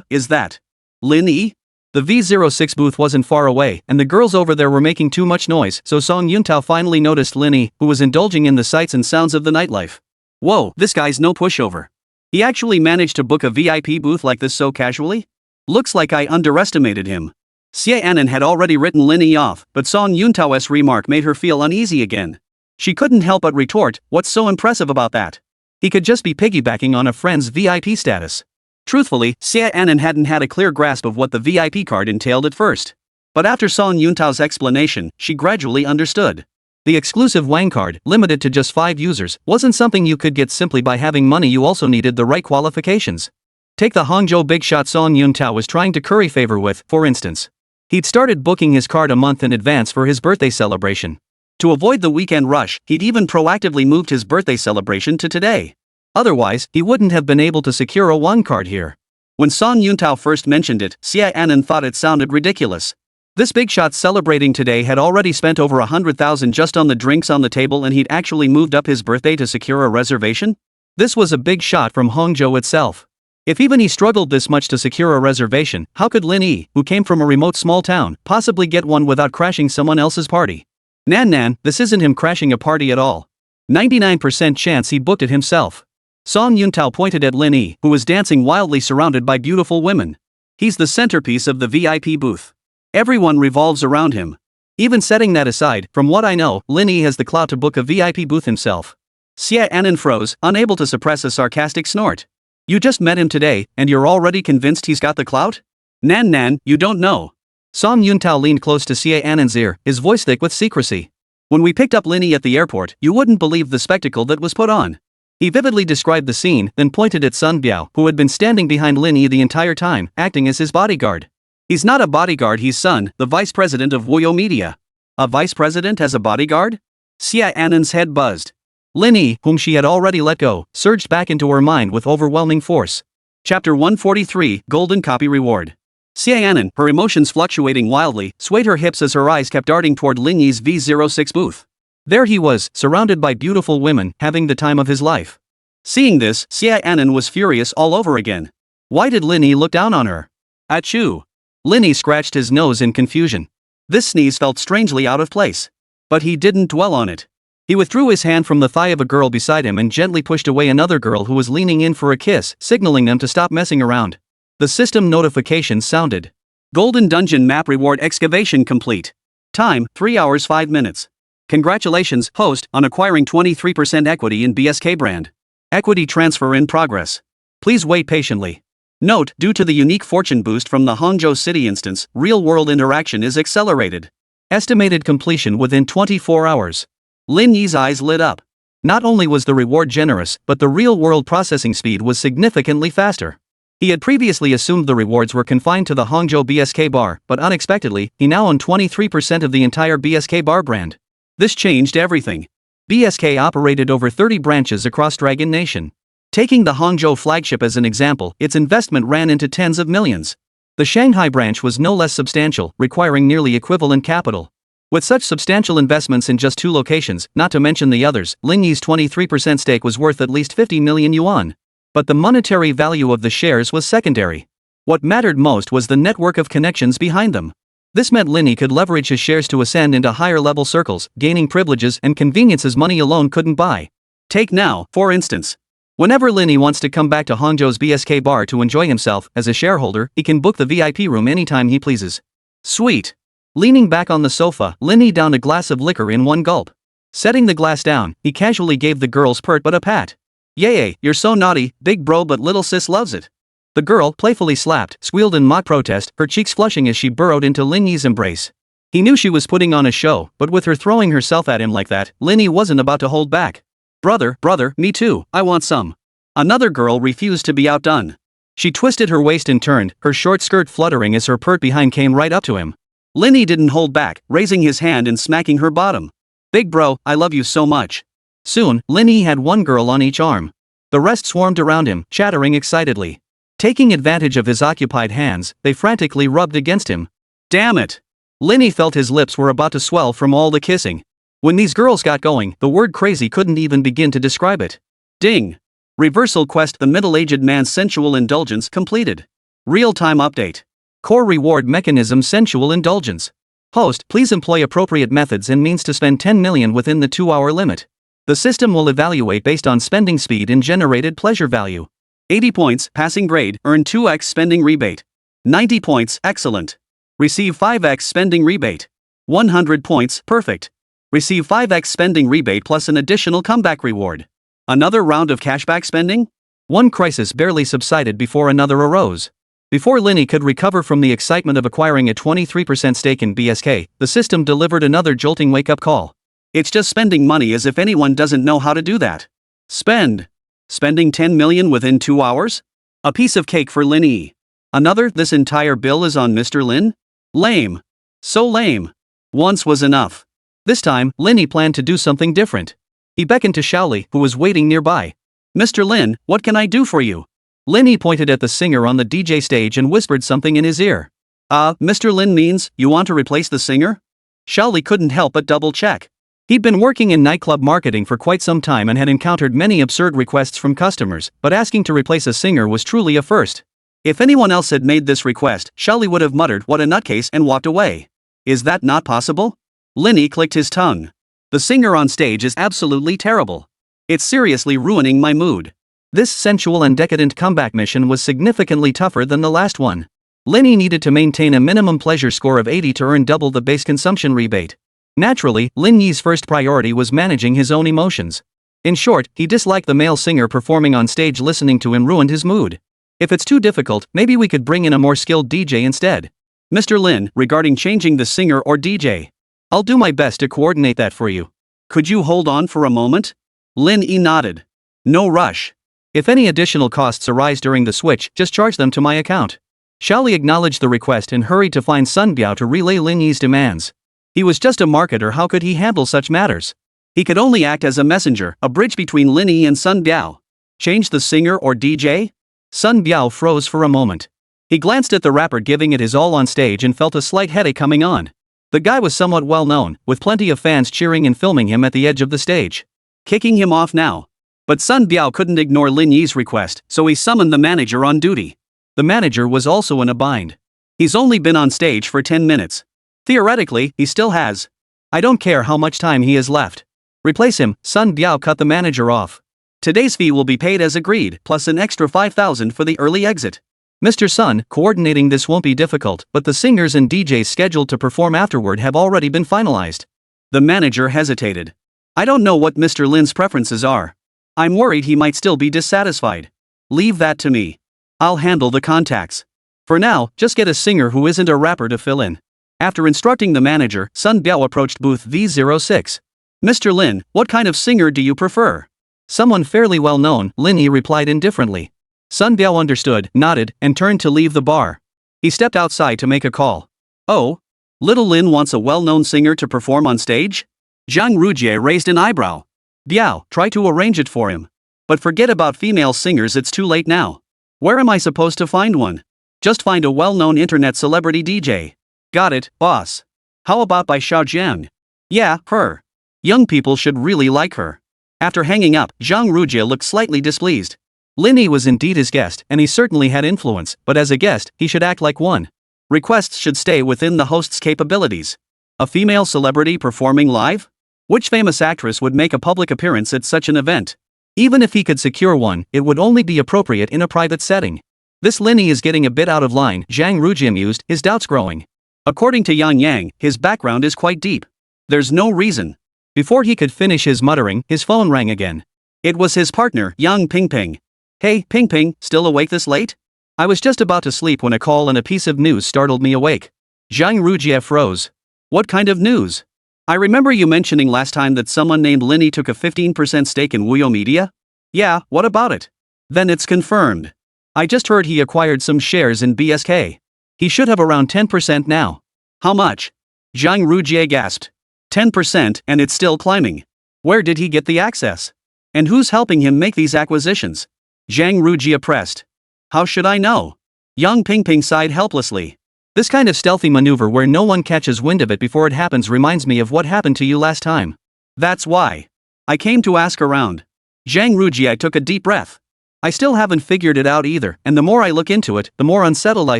Is that Lin Yi? The V06 booth wasn't far away, and the girls over there were making too much noise, so Song Yuntao finally noticed Lin Yi, who was indulging in the sights and sounds of the nightlife. Whoa, this guy's no pushover. He actually managed to book a VIP booth like this so casually? Looks like I underestimated him. Xia Annan had already written Lin Yi off, but Song Yuntao's remark made her feel uneasy again. She couldn't help but retort, what's so impressive about that? He could just be piggybacking on a friend's VIP status. Truthfully, Xia Annan hadn't had a clear grasp of what the VIP card entailed at first. But after Song Yuntao's explanation, she gradually understood. The exclusive Wang card, limited to just 5 users, wasn't something you could get simply by having money. You also needed the right qualifications. Take the Hangzhou big shot Song Yuntao was trying to curry favor with, for instance. He'd started booking his card a month in advance for his birthday celebration. To avoid the weekend rush, he'd even proactively moved his birthday celebration to today. Otherwise, he wouldn't have been able to secure a Wang card here. When Song Yuntao first mentioned it, Xia Annan thought it sounded ridiculous. This big shot celebrating today had already spent over 100,000 just on the drinks on the table, and he'd actually moved up his birthday to secure a reservation? This was a big shot from Hangzhou itself. If even he struggled this much to secure a reservation, how could Lin Yi, who came from a remote small town, possibly get one without crashing someone else's party? Nan, this isn't him crashing a party at all. 99% chance he booked it himself. Song Yuntao pointed at Lin Yi, who was dancing wildly surrounded by beautiful women. He's the centerpiece of the VIP booth. Everyone revolves around him. Even setting that aside, from what I know, Lin Yi has the clout to book a VIP booth himself. Xia Annan froze, unable to suppress a sarcastic snort. You just met him today, and you're already convinced he's got the clout? Nan, you don't know. Song Yuntao leaned close to Xia Annan's ear, his voice thick with secrecy. When we picked up Lin Yi at the airport, you wouldn't believe the spectacle that was put on. He vividly described the scene, then pointed at Sun Biao, who had been standing behind Lin Yi the entire time, acting as his bodyguard. He's not a bodyguard, he's Sun, the vice president of Woyo Media. A vice president as a bodyguard? Xia Annan's head buzzed. Lin Yi, whom she had already let go, surged back into her mind with overwhelming force. Chapter 143, Golden Copy Reward. Xia Annan, her emotions fluctuating wildly, swayed her hips as her eyes kept darting toward Lin Yi's V06 booth. There he was, surrounded by beautiful women, having the time of his life. Seeing this, Xia Annan was furious all over again. Why did Lin Yi look down on her? Achoo! Lin Yi scratched his nose in confusion. This sneeze felt strangely out of place. But he didn't dwell on it. He withdrew his hand from the thigh of a girl beside him and gently pushed away another girl who was leaning in for a kiss, signaling them to stop messing around. The system notification sounded. Golden Dungeon Map Reward Excavation complete. Time, 3 hours 5 minutes. Congratulations, host, on acquiring 23% equity in BSK brand. Equity transfer in progress. Please wait patiently. Note, due to the unique fortune boost from the Hangzhou City instance, real-world interaction is accelerated. Estimated completion within 24 hours. Lin Yi's eyes lit up. Not only was the reward generous, but the real-world processing speed was significantly faster. He had previously assumed the rewards were confined to the Hangzhou BSK bar, but unexpectedly, he now owned 23% of the entire BSK bar brand. This changed everything. BSK operated over 30 branches across Dragon Nation. Taking the Hangzhou flagship as an example, its investment ran into tens of millions. The Shanghai branch was no less substantial, requiring nearly equivalent capital. With such substantial investments in just 2 locations, not to mention the others, Lin Yi's 23% stake was worth at least 50 million yuan. But the monetary value of the shares was secondary. What mattered most was the network of connections behind them. This meant Lin Yi could leverage his shares to ascend into higher-level circles, gaining privileges and conveniences money alone couldn't buy. Take now, for instance. Whenever Lin Yi wants to come back to Hangzhou's BSK bar to enjoy himself as a shareholder, he can book the VIP room anytime he pleases. Sweet. Leaning back on the sofa, Lin Yi downed a glass of liquor in one gulp. Setting the glass down, he casually gave the girl's pert but a pat. Yay, you're so naughty, big bro, but little sis loves it. The girl, playfully slapped, squealed in mock protest, her cheeks flushing as she burrowed into Lin Yi's embrace. He knew she was putting on a show, but with her throwing herself at him like that, Lin Yi wasn't about to hold back. Brother, me too, I want some. Another girl refused to be outdone. She twisted her waist and turned, her short skirt fluttering as her pert behind came right up to him. Lin Yi didn't hold back, raising his hand and smacking her bottom. Big bro, I love you so much. Soon, Lin Yi had one girl on each arm. The rest swarmed around him, chattering excitedly. Taking advantage of his occupied hands, they frantically rubbed against him. Damn it! Lin Yi felt his lips were about to swell from all the kissing. When these girls got going, the word crazy couldn't even begin to describe it. Ding! Reversal quest: the middle-aged man's sensual indulgence completed. Real-time update. Core reward mechanism: sensual indulgence. Host, please employ appropriate methods and means to spend 10 million within the 2-hour limit. The system will evaluate based on spending speed and generated pleasure value. 80 points, passing grade, earn 2x spending rebate. 90 points, excellent. Receive 5x spending rebate. 100 points, perfect. Receive 5x spending rebate plus an additional comeback reward. Another round of cashback spending? One crisis barely subsided before another arose. Before Lin Yi could recover from the excitement of acquiring a 23% stake in BSK, the system delivered another jolting wake-up call. It's just spending money, as if anyone doesn't know how to do that. Spending 10 million within 2 hours? A piece of cake for Lin Yi. Another, this entire bill is on Mr. Lin? Lame. So lame. Once was enough. This time, Lin Yi planned to do something different. He beckoned to Zhao Liwei, who was waiting nearby. Mr. Lin, what can I do for you? Lin Yi pointed at the singer on the DJ stage and whispered something in his ear. Mr. Lin means, you want to replace the singer? Zhao Liwei couldn't help but double-check. He'd been working in nightclub marketing for quite some time and had encountered many absurd requests from customers, but asking to replace a singer was truly a first. If anyone else had made this request, Zhao Liwei would have muttered what a nutcase and walked away. Is that not possible? Lin Yi clicked his tongue. The singer on stage is absolutely terrible. It's seriously ruining my mood. This sensual and decadent comeback mission was significantly tougher than the last one. Lin Yi needed to maintain a minimum pleasure score of 80 to earn double the base consumption rebate. Naturally, Lin Yi's first priority was managing his own emotions. In short, he disliked the male singer performing on stage. Listening to him ruined his mood. If it's too difficult, maybe we could bring in a more skilled DJ instead. Mr. Lin, regarding changing the singer or DJ. I'll do my best to coordinate that for you. Could you hold on for a moment? Lin Yi nodded. No rush. If any additional costs arise during the switch, just charge them to my account. Zhao Liwei acknowledged the request and hurried to find Sun Biao to relay Lin Yi's demands. He was just a marketer. How could he handle such matters? He could only act as a messenger, a bridge between Lin Yi and Sun Biao. Change the singer or DJ? Sun Biao froze for a moment. He glanced at the rapper giving it his all on stage and felt a slight headache coming on. The guy was somewhat well known, with plenty of fans cheering and filming him at the edge of the stage. Kicking him off now. But Sun Biao couldn't ignore Lin Yi's request, so he summoned the manager on duty. The manager was also in a bind. He's only been on stage for 10 minutes. Theoretically, he still has. I don't care how much time he has left. Replace him. Sun Biao cut the manager off. Today's fee will be paid as agreed, plus an extra 5,000 for the early exit. Mr. Sun, coordinating this won't be difficult, but the singers and DJs scheduled to perform afterward have already been finalized. The manager hesitated. I don't know what Mr. Lin's preferences are. I'm worried he might still be dissatisfied. Leave that to me. I'll handle the contacts. For now, just get a singer who isn't a rapper to fill in. After instructing the manager, Sun Biao approached booth V06. Mr. Lin, what kind of singer do you prefer? Someone fairly well known, Lin Yi replied indifferently. Sun Biao understood, nodded, and turned to leave the bar. He stepped outside to make a call. Oh? Little Lin wants a well-known singer to perform on stage? Zhang Rujie raised an eyebrow. Biao, try to arrange it for him. But forget about female singers, it's too late now. Where am I supposed to find one? Just find a well-known internet celebrity DJ. Got it, boss. How about by Xiaojiang? Yeah, her. Young people should really like her. After hanging up, Zhang Rujie looked slightly displeased. Lin Yi was indeed his guest, and he certainly had influence, but as a guest, he should act like one. Requests should stay within the host's capabilities. A female celebrity performing live? Which famous actress would make a public appearance at such an event? Even if he could secure one, it would only be appropriate in a private setting. This Lin Yi is getting a bit out of line, Zhang Ruji mused, his doubts growing. According to Yang Yang, his background is quite deep. There's no reason. Before he could finish his muttering, his phone rang again. It was his partner, Yang Pingping. Hey, Pingping, still awake this late? I was just about to sleep when a call and a piece of news startled me awake. Zhang Ruji froze. What kind of news? I remember you mentioning last time that someone named Lin Yi took a 15% stake in Wuyo Media? Yeah, what about it? Then it's confirmed. I just heard he acquired some shares in BSK. He should have around 10% now. How much? Zhang Ruji gasped. 10%, and it's still climbing. Where did he get the access? And who's helping him make these acquisitions? Zhang Ruji pressed. How should I know? Yang Pingping sighed helplessly. This kind of stealthy maneuver where no one catches wind of it before it happens reminds me of what happened to you last time. That's why. I came to ask around. Zhang Ruji took a deep breath. I still haven't figured it out either, and the more I look into it, the more unsettled I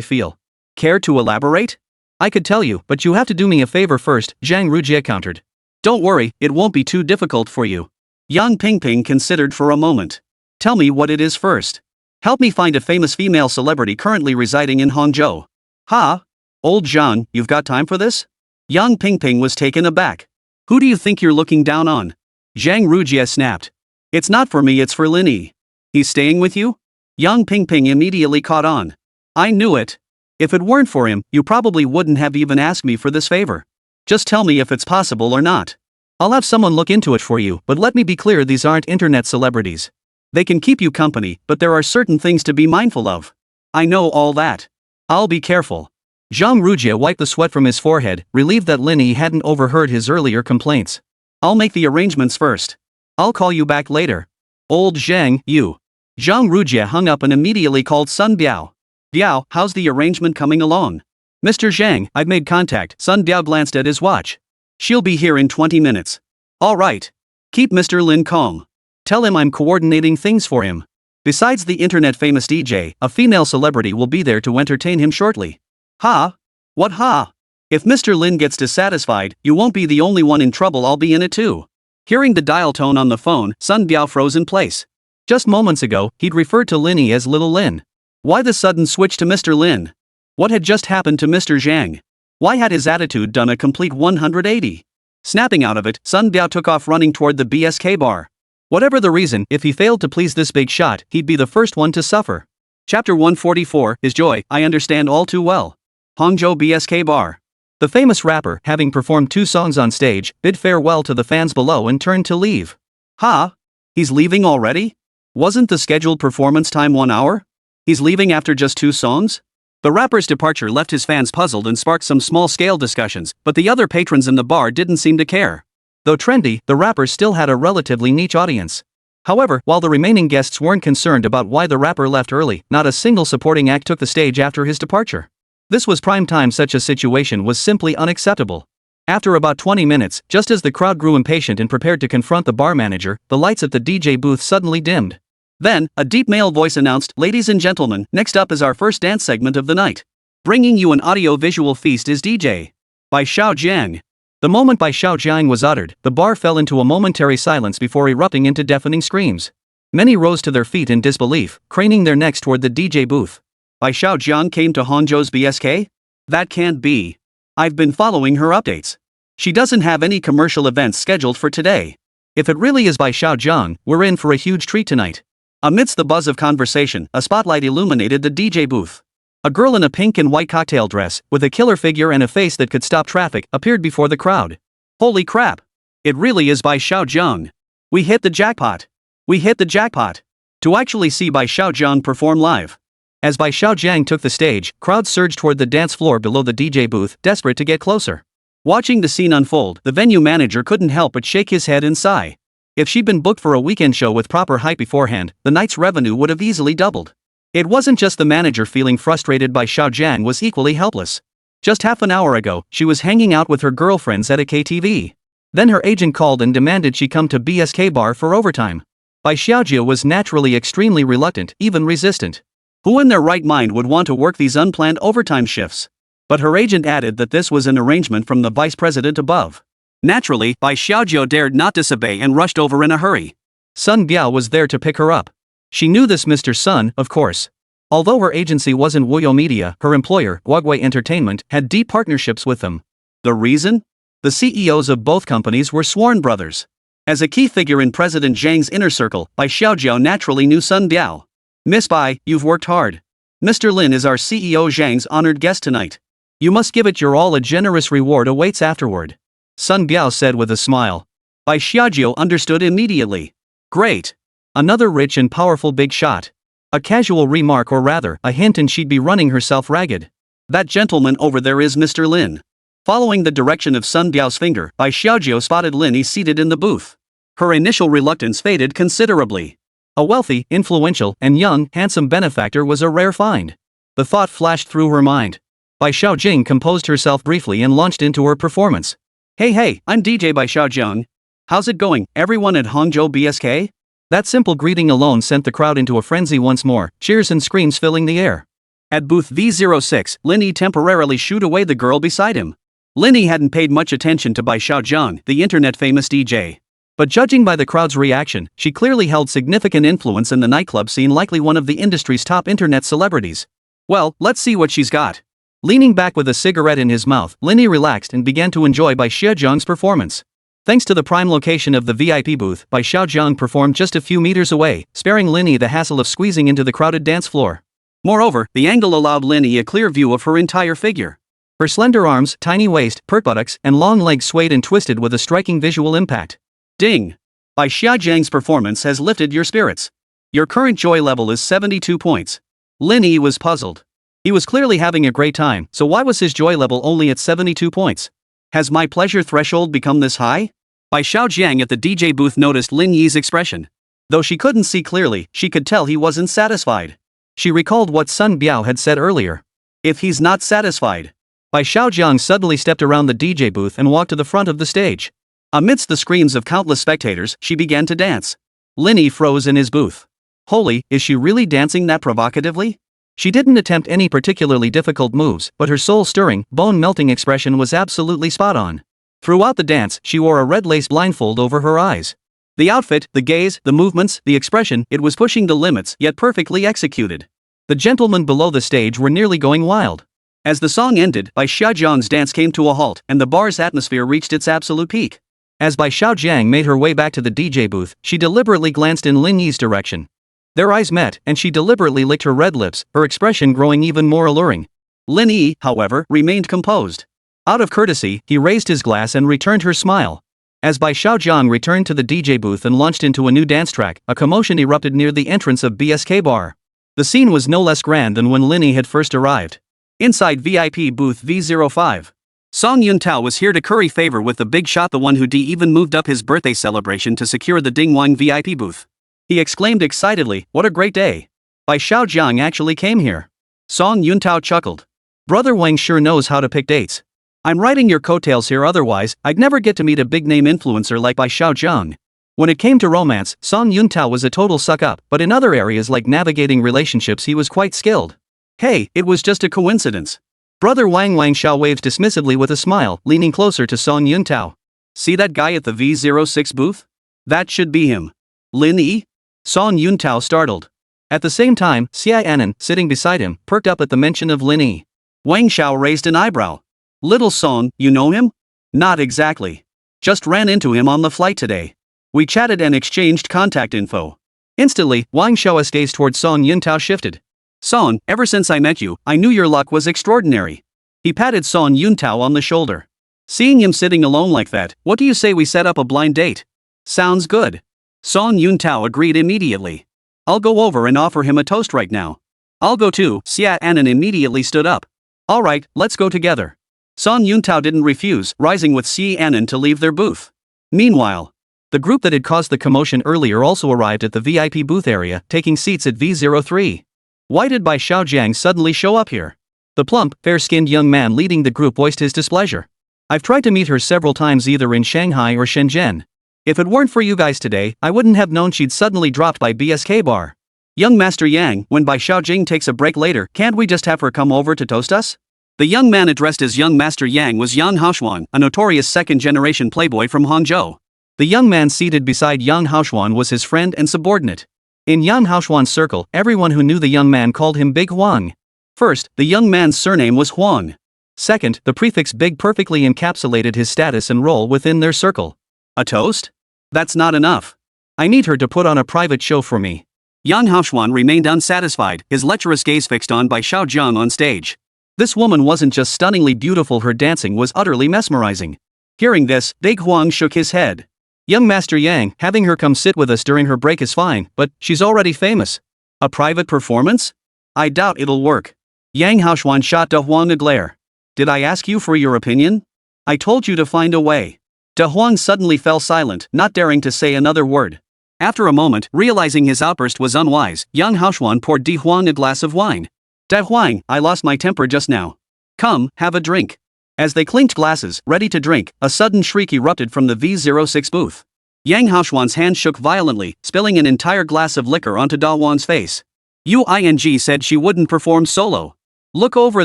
feel. Care to elaborate? I could tell you, but you have to do me a favor first, Zhang Ruji countered. Don't worry, it won't be too difficult for you. Yang Pingping considered for a moment. Tell me what it is first. Help me find a famous female celebrity currently residing in Hangzhou. Ha? Old Zhang, you've got time for this? Yang Pingping was taken aback. Who do you think you're looking down on? Zhang Ruji snapped. It's not for me, it's for Lin Yi. He's staying with you? Yang Pingping immediately caught on. I knew it. If it weren't for him, you probably wouldn't have even asked me for this favor. Just tell me if it's possible or not. I'll have someone look into it for you, but let me be clear, these aren't internet celebrities. They can keep you company, but there are certain things to be mindful of. I know all that. I'll be careful. Zhang Ruji wiped the sweat from his forehead, relieved that Lin Yi hadn't overheard his earlier complaints. I'll make the arrangements first. I'll call you back later. Old Zhang, you. Zhang Ruji hung up and immediately called Sun Biao. Biao, how's the arrangement coming along? Mr. Zhang, I've made contact. Sun Biao glanced at his watch. She'll be here in 20 minutes. All right. Keep Mr. Lin calm. Tell him I'm coordinating things for him. Besides the internet famous DJ, a female celebrity will be there to entertain him shortly. Ha? What ha? If Mr. Lin gets dissatisfied, you won't be the only one in trouble, I'll be in it too. Hearing the dial tone on the phone, Sun Biao froze in place. Just moments ago, he'd referred to Lin Yi as Little Lin. Why the sudden switch to Mr. Lin? What had just happened to Mr. Zhang? Why had his attitude done a complete 180? Snapping out of it, Sun Biao took off running toward the BSK bar. Whatever the reason, if he failed to please this big shot, he'd be the first one to suffer. Chapter 144, His Joy, I understand all too well. Hangzhou BSK bar. The famous rapper, having performed 2 songs on stage, bid farewell to the fans below and turned to leave. Ha? He's leaving already? Wasn't the scheduled performance time 1 hour? He's leaving after just 2 songs? The rapper's departure left his fans puzzled and sparked some small-scale discussions, but the other patrons in the bar didn't seem to care. Though trendy, the rapper still had a relatively niche audience. However, while the remaining guests weren't concerned about why the rapper left early, not a single supporting act took the stage after his departure. This was prime time. Such a situation was simply unacceptable. After about 20 minutes, just as the crowd grew impatient and prepared to confront the bar manager, the lights at the DJ booth suddenly dimmed. Then, a deep male voice announced, "Ladies and gentlemen, next up is our first dance segment of the night. Bringing you an audio-visual feast is DJ by Xiao Jiang." The moment "by Xiao Jiang" was uttered, the bar fell into a momentary silence before erupting into deafening screams. Many rose to their feet in disbelief, craning their necks toward the DJ booth. "By Xiao Jiang came to Hangzhou's BSK? That can't be. I've been following her updates. She doesn't have any commercial events scheduled for today. If it really is by Xiao Jiang, we're in for a huge treat tonight." Amidst the buzz of conversation, a spotlight illuminated the DJ booth. A girl in a pink and white cocktail dress, with a killer figure and a face that could stop traffic, appeared before the crowd. Holy crap! It really is by Xiao Jiang. We hit the jackpot. We hit the jackpot. To actually see Bai Xiaojiang perform live. As Bai Xiaojiang took the stage, crowds surged toward the dance floor below the DJ booth, desperate to get closer. Watching the scene unfold, the venue manager couldn't help but shake his head and sigh. If she'd been booked for a weekend show with proper hype beforehand, the night's revenue would have easily doubled. It wasn't just the manager feeling frustrated. Bai Xiaojiang was equally helpless. Just half an hour ago, she was hanging out with her girlfriends at a KTV. Then her agent called and demanded she come to BSK bar for overtime. Bai Xiaojia was naturally extremely reluctant, even resistant. Who in their right mind would want to work these unplanned overtime shifts? But her agent added that this was an arrangement from the vice president above. Naturally, Bai Xiaojiu dared not disobey and rushed over in a hurry. Sun Biao was there to pick her up. She knew this Mr. Sun, of course. Although her agency wasn't Wuyo Media, her employer, Wagway Entertainment, had deep partnerships with them. The reason? The CEOs of both companies were sworn brothers. As a key figure in President Zhang's inner circle, Bai Xiaojiu naturally knew Sun Biao. Miss Bai, you've worked hard. Mr. Lin is our CEO Zhang's honored guest tonight. You must give it your all. A generous reward awaits afterward. Sun Biao said with a smile. Bai Xiaojiu understood immediately. Great. Another rich and powerful big shot. A casual remark, or rather, a hint, and she'd be running herself ragged. That gentleman over there is Mr. Lin. Following the direction of Sun Biao's finger, Bai Xiaojiu spotted Lin Yi seated in the booth. Her initial reluctance faded considerably. A wealthy, influential, and young, handsome benefactor was a rare find. The thought flashed through her mind. Bai Xiaojing composed herself briefly and launched into her performance. Hey, I'm DJ Bai Xiaojing. How's it going, everyone at Hangzhou BSK? That simple greeting alone sent the crowd into a frenzy once more, cheers and screams filling the air. At booth V06, Lin Yi temporarily shooed away the girl beside him. Lin Yi hadn't paid much attention to Bai Xiaojing, the internet-famous DJ. But judging by the crowd's reaction, she clearly held significant influence in the nightclub scene, likely one of the industry's top internet celebrities. Well, let's see what she's got. Leaning back with a cigarette in his mouth, Lin Yi relaxed and began to enjoy Bai Xiaojing's performance. Thanks to the prime location of the VIP booth, Bai Xiaojing performed just a few meters away, sparing Lin Yi the hassle of squeezing into the crowded dance floor. Moreover, the angle allowed Lin Yi a clear view of her entire figure. Her slender arms, tiny waist, pert buttocks, and long legs swayed and twisted with a striking visual impact. Ding! Bai Xiaojing's performance has lifted your spirits. Your current joy level is 72 points. Lin Yi was puzzled. He was clearly having a great time, so why was his joy level only at 72 points? Has my pleasure threshold become this high? Bai Xiaojing at the DJ booth noticed Lin Yi's expression. Though she couldn't see clearly, she could tell he wasn't satisfied. She recalled what Sun Biao had said earlier. If he's not satisfied. Bai Xiaojing suddenly stepped around the DJ booth and walked to the front of the stage. Amidst the screams of countless spectators, she began to dance. Lin Yi froze in his booth. Holy, is she really dancing that provocatively? She didn't attempt any particularly difficult moves, but her soul-stirring, bone-melting expression was absolutely spot on. Throughout the dance, she wore a red lace blindfold over her eyes. The outfit, the gaze, the movements, the expression, it was pushing the limits, yet perfectly executed. The gentlemen below the stage were nearly going wild. As the song ended, Bai Xiaojing's dance came to a halt, and the bar's atmosphere reached its absolute peak. As Bai Xiaojing made her way back to the DJ booth, she deliberately glanced in Lin Yi's direction. Their eyes met, and she deliberately licked her red lips, her expression growing even more alluring. Lin Yi, however, remained composed. Out of courtesy, he raised his glass and returned her smile. As Bai Xiaojing returned to the DJ booth and launched into a new dance track, a commotion erupted near the entrance of BSK Bar. The scene was no less grand than when Lin Yi had first arrived. Inside VIP booth V05. Song Yuntao was here to curry favor with the big shot, the one who even moved up his birthday celebration to secure the Dingwang VIP booth. He exclaimed excitedly, "What a great day! Bai Xiaojing actually came here." Song Yuntao chuckled. Brother Wang sure knows how to pick dates. I'm riding your coattails here, otherwise, I'd never get to meet a big-name influencer like Bai Xiaojing. When it came to romance, Song Yuntao was a total suck-up, but in other areas like navigating relationships he was quite skilled. Hey, it was just a coincidence. Brother Wang Xiao waved dismissively with a smile, leaning closer to Song Yuntao. See that guy at the V06 booth? That should be him. Lin Yi? Song Yuntao startled. At the same time, Xia Anan, sitting beside him, perked up at the mention of Lin Yi. Wang Xiao raised an eyebrow. Little Song, you know him? Not exactly. Just ran into him on the flight today. We chatted and exchanged contact info. Instantly, Wang Xiao's gaze towards Song Yuntao shifted. Song, ever since I met you, I knew your luck was extraordinary. He patted Song Yuntao on the shoulder. Seeing him sitting alone like that, what do you say we set up a blind date? Sounds good. Song Yuntao agreed immediately. I'll go over and offer him a toast right now. I'll go too. Xia Anan immediately stood up. Alright, let's go together. Song Yuntao didn't refuse, rising with Xia Anan to leave their booth. Meanwhile, the group that had caused the commotion earlier also arrived at the VIP booth area, taking seats at V03. Why did Bai Xiaojing suddenly show up here? The plump, fair-skinned young man leading the group voiced his displeasure. I've tried to meet her several times either in Shanghai or Shenzhen. If it weren't for you guys today, I wouldn't have known she'd suddenly dropped by BSK Bar. Young Master Yang, when Bai Xiaojing takes a break later, can't we just have her come over to toast us? The young man addressed as young Master Yang was Yang Haoxuan, a notorious second-generation playboy from Hangzhou. The young man seated beside Yang Haoxuan was his friend and subordinate. In Yang Haoxuan's circle, everyone who knew the young man called him Big Huang. First, the young man's surname was Huang. Second, the prefix Big perfectly encapsulated his status and role within their circle. A toast? That's not enough. I need her to put on a private show for me. Yang Haoxuan remained unsatisfied, his lecherous gaze fixed on by Xiao Zhang on stage. This woman wasn't just stunningly beautiful, her dancing was utterly mesmerizing. Hearing this, Big Huang shook his head. Young Master Yang, having her come sit with us during her break is fine, but she's already famous. A private performance? I doubt it'll work. Yang Haoxuan shot De Huang a glare. Did I ask you for your opinion? I told you to find a way. De Huang suddenly fell silent, not daring to say another word. After a moment, realizing his outburst was unwise, Yang Haoxuan poured De Huang a glass of wine. De Huang, I lost my temper just now. Come, have a drink. As they clinked glasses, ready to drink, a sudden shriek erupted from the V06 booth. Yang Haoxuan's hand shook violently, spilling an entire glass of liquor onto Da Huang's face. Ying said she wouldn't perform solo. Look over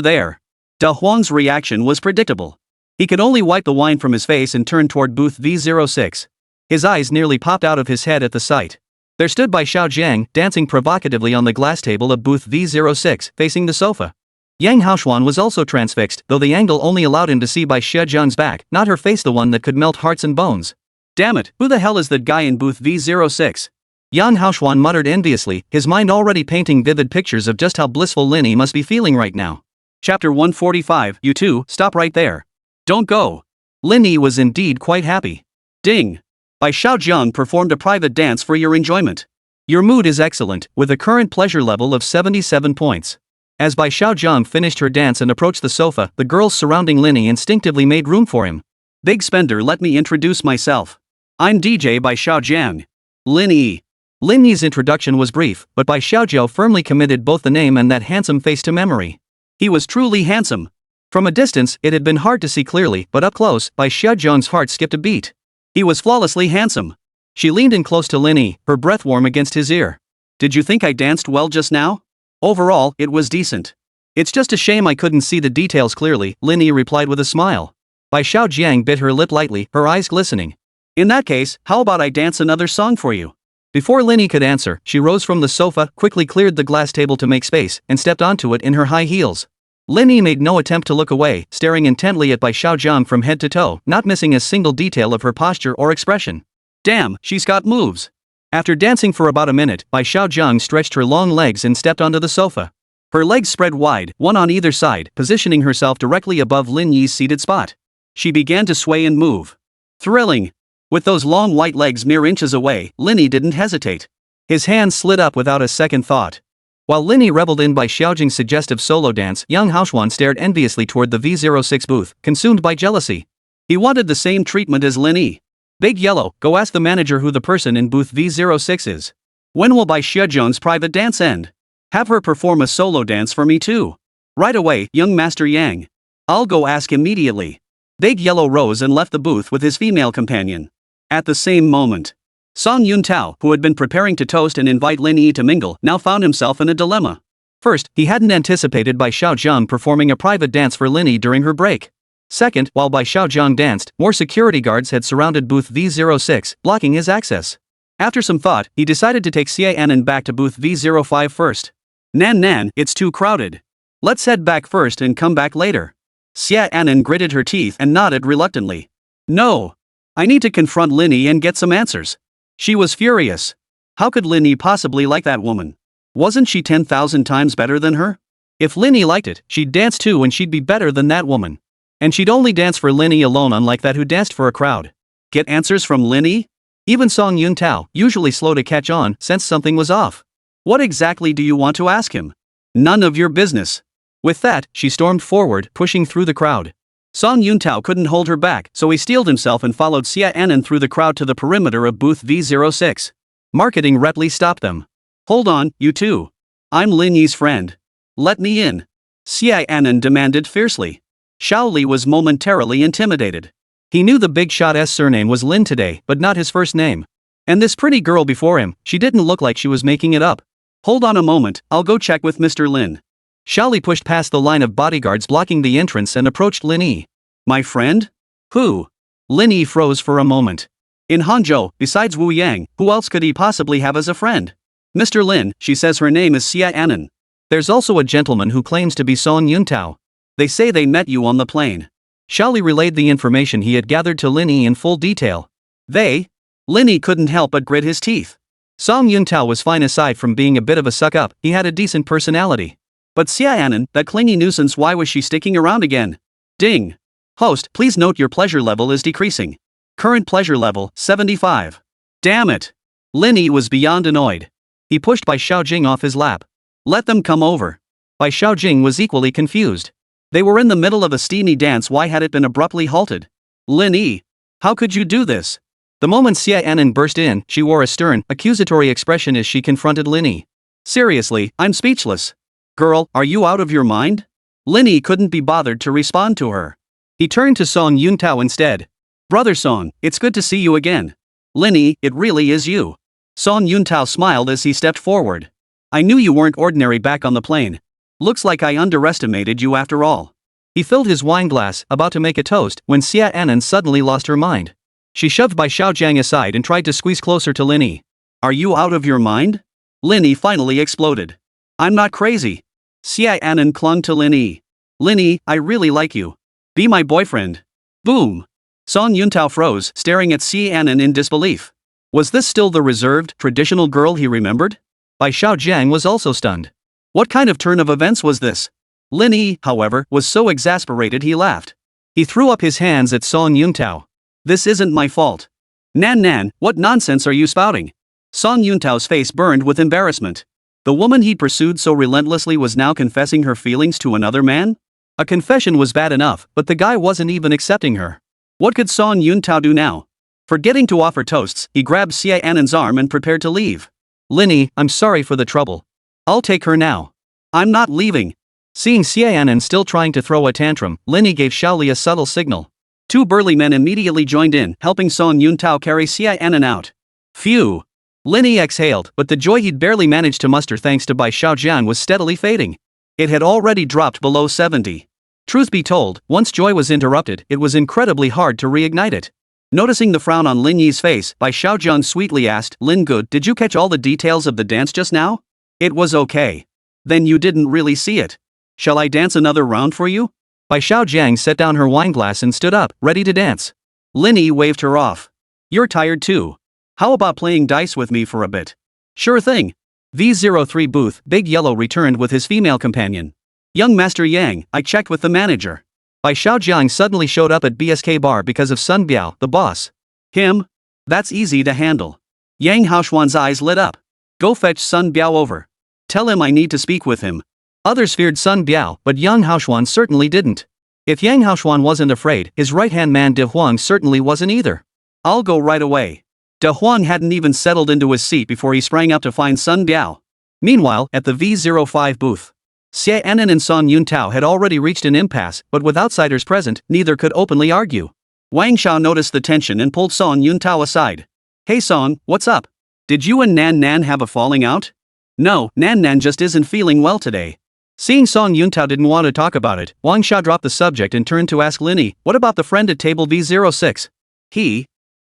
there. Da Huang's reaction was predictable. He could only wipe the wine from his face and turn toward booth V06. His eyes nearly popped out of his head at the sight. There stood by Xiao Zhang, dancing provocatively on the glass table of booth V06, facing the sofa. Yang Haoxuan was also transfixed, though the angle only allowed him to see by Xie Zhang's back, not her face, the one that could melt hearts and bones. Damn it, who the hell is that guy in booth V06? Yang Haoxuan muttered enviously, his mind already painting vivid pictures of just how blissful Lin Yi must be feeling right now. Chapter 145, You two, stop right there. Don't go. Lin Yi was indeed quite happy. Ding. By Xiao Zhang performed a private dance for your enjoyment. Your mood is excellent, with a current pleasure level of 77 points. As Bai Xiao Zhang finished her dance and approached the sofa, the girls surrounding Lin Yi instinctively made room for him. Big spender, let me introduce myself. I'm DJ Bai Xiao Zhang. Lin Yi. Lin Yi's introduction was brief, but Bai Xiaojiao firmly committed both the name and that handsome face to memory. He was truly handsome. From a distance, it had been hard to see clearly, but up close, Bai Xiaojiang's heart skipped a beat. He was flawlessly handsome. She leaned in close to Lin Yi, her breath warm against his ear. Did you think I danced well just now? Overall, it was decent. It's just a shame I couldn't see the details clearly, Lin Yi replied with a smile. Bai Xiaojiang bit her lip lightly, her eyes glistening. In that case, how about I dance another song for you? Before Lin Yi could answer, she rose from the sofa, quickly cleared the glass table to make space, and stepped onto it in her high heels. Lin Yi made no attempt to look away, staring intently at Bai Xiaojiang from head to toe, not missing a single detail of her posture or expression. Damn, she's got moves. After dancing for about a minute, Bai Xiaojiang stretched her long legs and stepped onto the sofa. Her legs spread wide, one on either side, positioning herself directly above Lin Yi's seated spot. She began to sway and move. Thrilling. With those long white legs mere inches away, Lin Yi didn't hesitate. His hands slid up without a second thought. While Lin Yi reveled in Bai Xiaojiang's suggestive solo dance, Yang Haoxuan stared enviously toward the V06 booth, consumed by jealousy. He wanted the same treatment as Lin Yi. Big Yellow, go ask the manager who the person in booth V06 is. When will Bai Xiaojiang's private dance end? Have her perform a solo dance for me too. Right away, young Master Yang. I'll go ask immediately. Big Yellow rose and left the booth with his female companion. At the same moment, Song Yuntao, who had been preparing to toast and invite Lin Yi to mingle, now found himself in a dilemma. First, he hadn't anticipated Bai Xiaojiang performing a private dance for Lin Yi during her break. Second, while Bai Xiaojiang danced, more security guards had surrounded booth V06, blocking his access. After some thought, he decided to take Xie Anan back to booth V05 first. Nan, it's too crowded. Let's head back first and come back later. Xie Anan gritted her teeth and nodded reluctantly. No. I need to confront Lin Yi and get some answers. She was furious. How could Lin Yi possibly like that woman? Wasn't she 10,000 times better than her? If Lin Yi liked it, she'd dance too and she'd be better than that woman. And she'd only dance for Lin Yi alone, unlike that who danced for a crowd. Get answers from Lin Yi? Even Song Yuntao, usually slow to catch on, sensed something was off. What exactly do you want to ask him? None of your business. With that, she stormed forward, pushing through the crowd. Song Yuntao couldn't hold her back, so he steeled himself and followed Xie Anan through the crowd to the perimeter of booth V06. Marketing rep Li stopped them. Hold on, you two. I'm Lin Yi's friend. Let me in. Xie Anan demanded fiercely. Xiao Li was momentarily intimidated. He knew the big shot's surname was Lin today, but not his first name. And this pretty girl before him, she didn't look like she was making it up. Hold on a moment, I'll go check with Mr. Lin. Zhao Li pushed past the line of bodyguards blocking the entrance and approached Lin Yi. My friend? Who? Lin Yi froze for a moment. In Hangzhou, besides Wu Yang, who else could he possibly have as a friend? Mr. Lin, she says her name is Xia Anan. There's also a gentleman who claims to be Song Yuntao. They say they met you on the plane. Zhao Li relayed the information he had gathered to Lin Yi in full detail. They? Lin Yi couldn't help but grit his teeth. Song Yuntao was fine aside from being a bit of a suck-up, he had a decent personality. But Xia Anan, that clingy nuisance, why was she sticking around again? Ding. Host, please note your pleasure level is decreasing. Current pleasure level, 75. Damn it. Lin Yi was beyond annoyed. He pushed Bai Xiaojing off his lap. Let them come over. Bai Xiaojing was equally confused. They were in the middle of a steamy dance, why had it been abruptly halted? Lin Yi. How could you do this? The moment Xia Anan burst in, she wore a stern, accusatory expression as she confronted Lin Yi. Seriously, I'm speechless. Girl, are you out of your mind? Lin Yi couldn't be bothered to respond to her. He turned to Song Yuntao instead. Brother Song, it's good to see you again. Lin Yi, it really is you. Song Yuntao smiled as he stepped forward. I knew you weren't ordinary back on the plane. Looks like I underestimated you after all. He filled his wine glass, about to make a toast, when Xia Anan suddenly lost her mind. She shoved Bai Xiaojiang aside and tried to squeeze closer to Lin Yi. Are you out of your mind? Lin Yi finally exploded. I'm not crazy. Xia Anan clung to Lin Yi. Lin Yi, I really like you. Be my boyfriend. Boom. Song Yuntao froze, staring at Xia Anan in disbelief. Was this still the reserved, traditional girl he remembered? Bai Xiaojiang was also stunned. What kind of turn of events was this? Lin Yi, however, was so exasperated he laughed. He threw up his hands at Song Yuntao. This isn't my fault. Nan, what nonsense are you spouting? Song Yuntao's face burned with embarrassment. The woman he pursued so relentlessly was now confessing her feelings to another man? A confession was bad enough, but the guy wasn't even accepting her. What could Song Yuntao do now? Forgetting to offer toasts, he grabbed Xia Anan's arm and prepared to leave. Lin Yi, I'm sorry for the trouble. I'll take her now. I'm not leaving. Seeing Xia Anan still trying to throw a tantrum, Lin Yi gave Zhao Li a subtle signal. Two burly men immediately joined in, helping Song Yuntao carry Xia Anan out. Phew. Lin Yi exhaled, but the joy he'd barely managed to muster thanks to Bai Xiaojiang was steadily fading. It had already dropped below 70. Truth be told, once joy was interrupted, it was incredibly hard to reignite it. Noticing the frown on Lin Yi's face, Bai Xiaojiang sweetly asked, Lin Good, did you catch all the details of the dance just now? It was okay. Then you didn't really see it. Shall I dance another round for you? Bai Xiaojiang set down her wine glass and stood up, ready to dance. Lin Yi waved her off. You're tired too. How about playing dice with me for a bit? Sure thing. V03 booth, Big Yellow returned with his female companion. Young Master Yang, I checked with the manager. Bai Xiaojiang suddenly showed up at BSK bar because of Sun Biao, the boss. Him? That's easy to handle. Yang Haoxuan's eyes lit up. Go fetch Sun Biao over. Tell him I need to speak with him. Others feared Sun Biao, but Yang Haoxuan certainly didn't. If Yang Haoxuan wasn't afraid, his right-hand man De Huang certainly wasn't either. I'll go right away. De Huang hadn't even settled into his seat before he sprang up to find Sun Biao. Meanwhile, at the V05 booth, Xia Anan and Song Yuntao had already reached an impasse, but with outsiders present, neither could openly argue. Wang Xiao noticed the tension and pulled Song Yuntao aside. Hey Song, what's up? Did you and Nan have a falling out? No, Nan just isn't feeling well today. Seeing Song Yuntao didn't want to talk about it, Wang Xiao dropped the subject and turned to ask Lin Yi, what about the friend at table V06?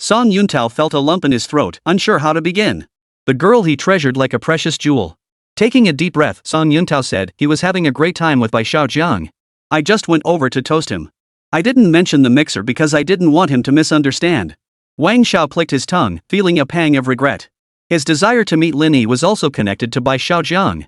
Song Yuntao felt a lump in his throat, unsure how to begin. The girl he treasured like a precious jewel. Taking a deep breath, Song Yuntao said he was having a great time with Bai Xiaojiang. I just went over to toast him. I didn't mention the mixer because I didn't want him to misunderstand. Wang Xiao clicked his tongue, feeling a pang of regret. His desire to meet Lin Yi was also connected to Bai Xiaojiang.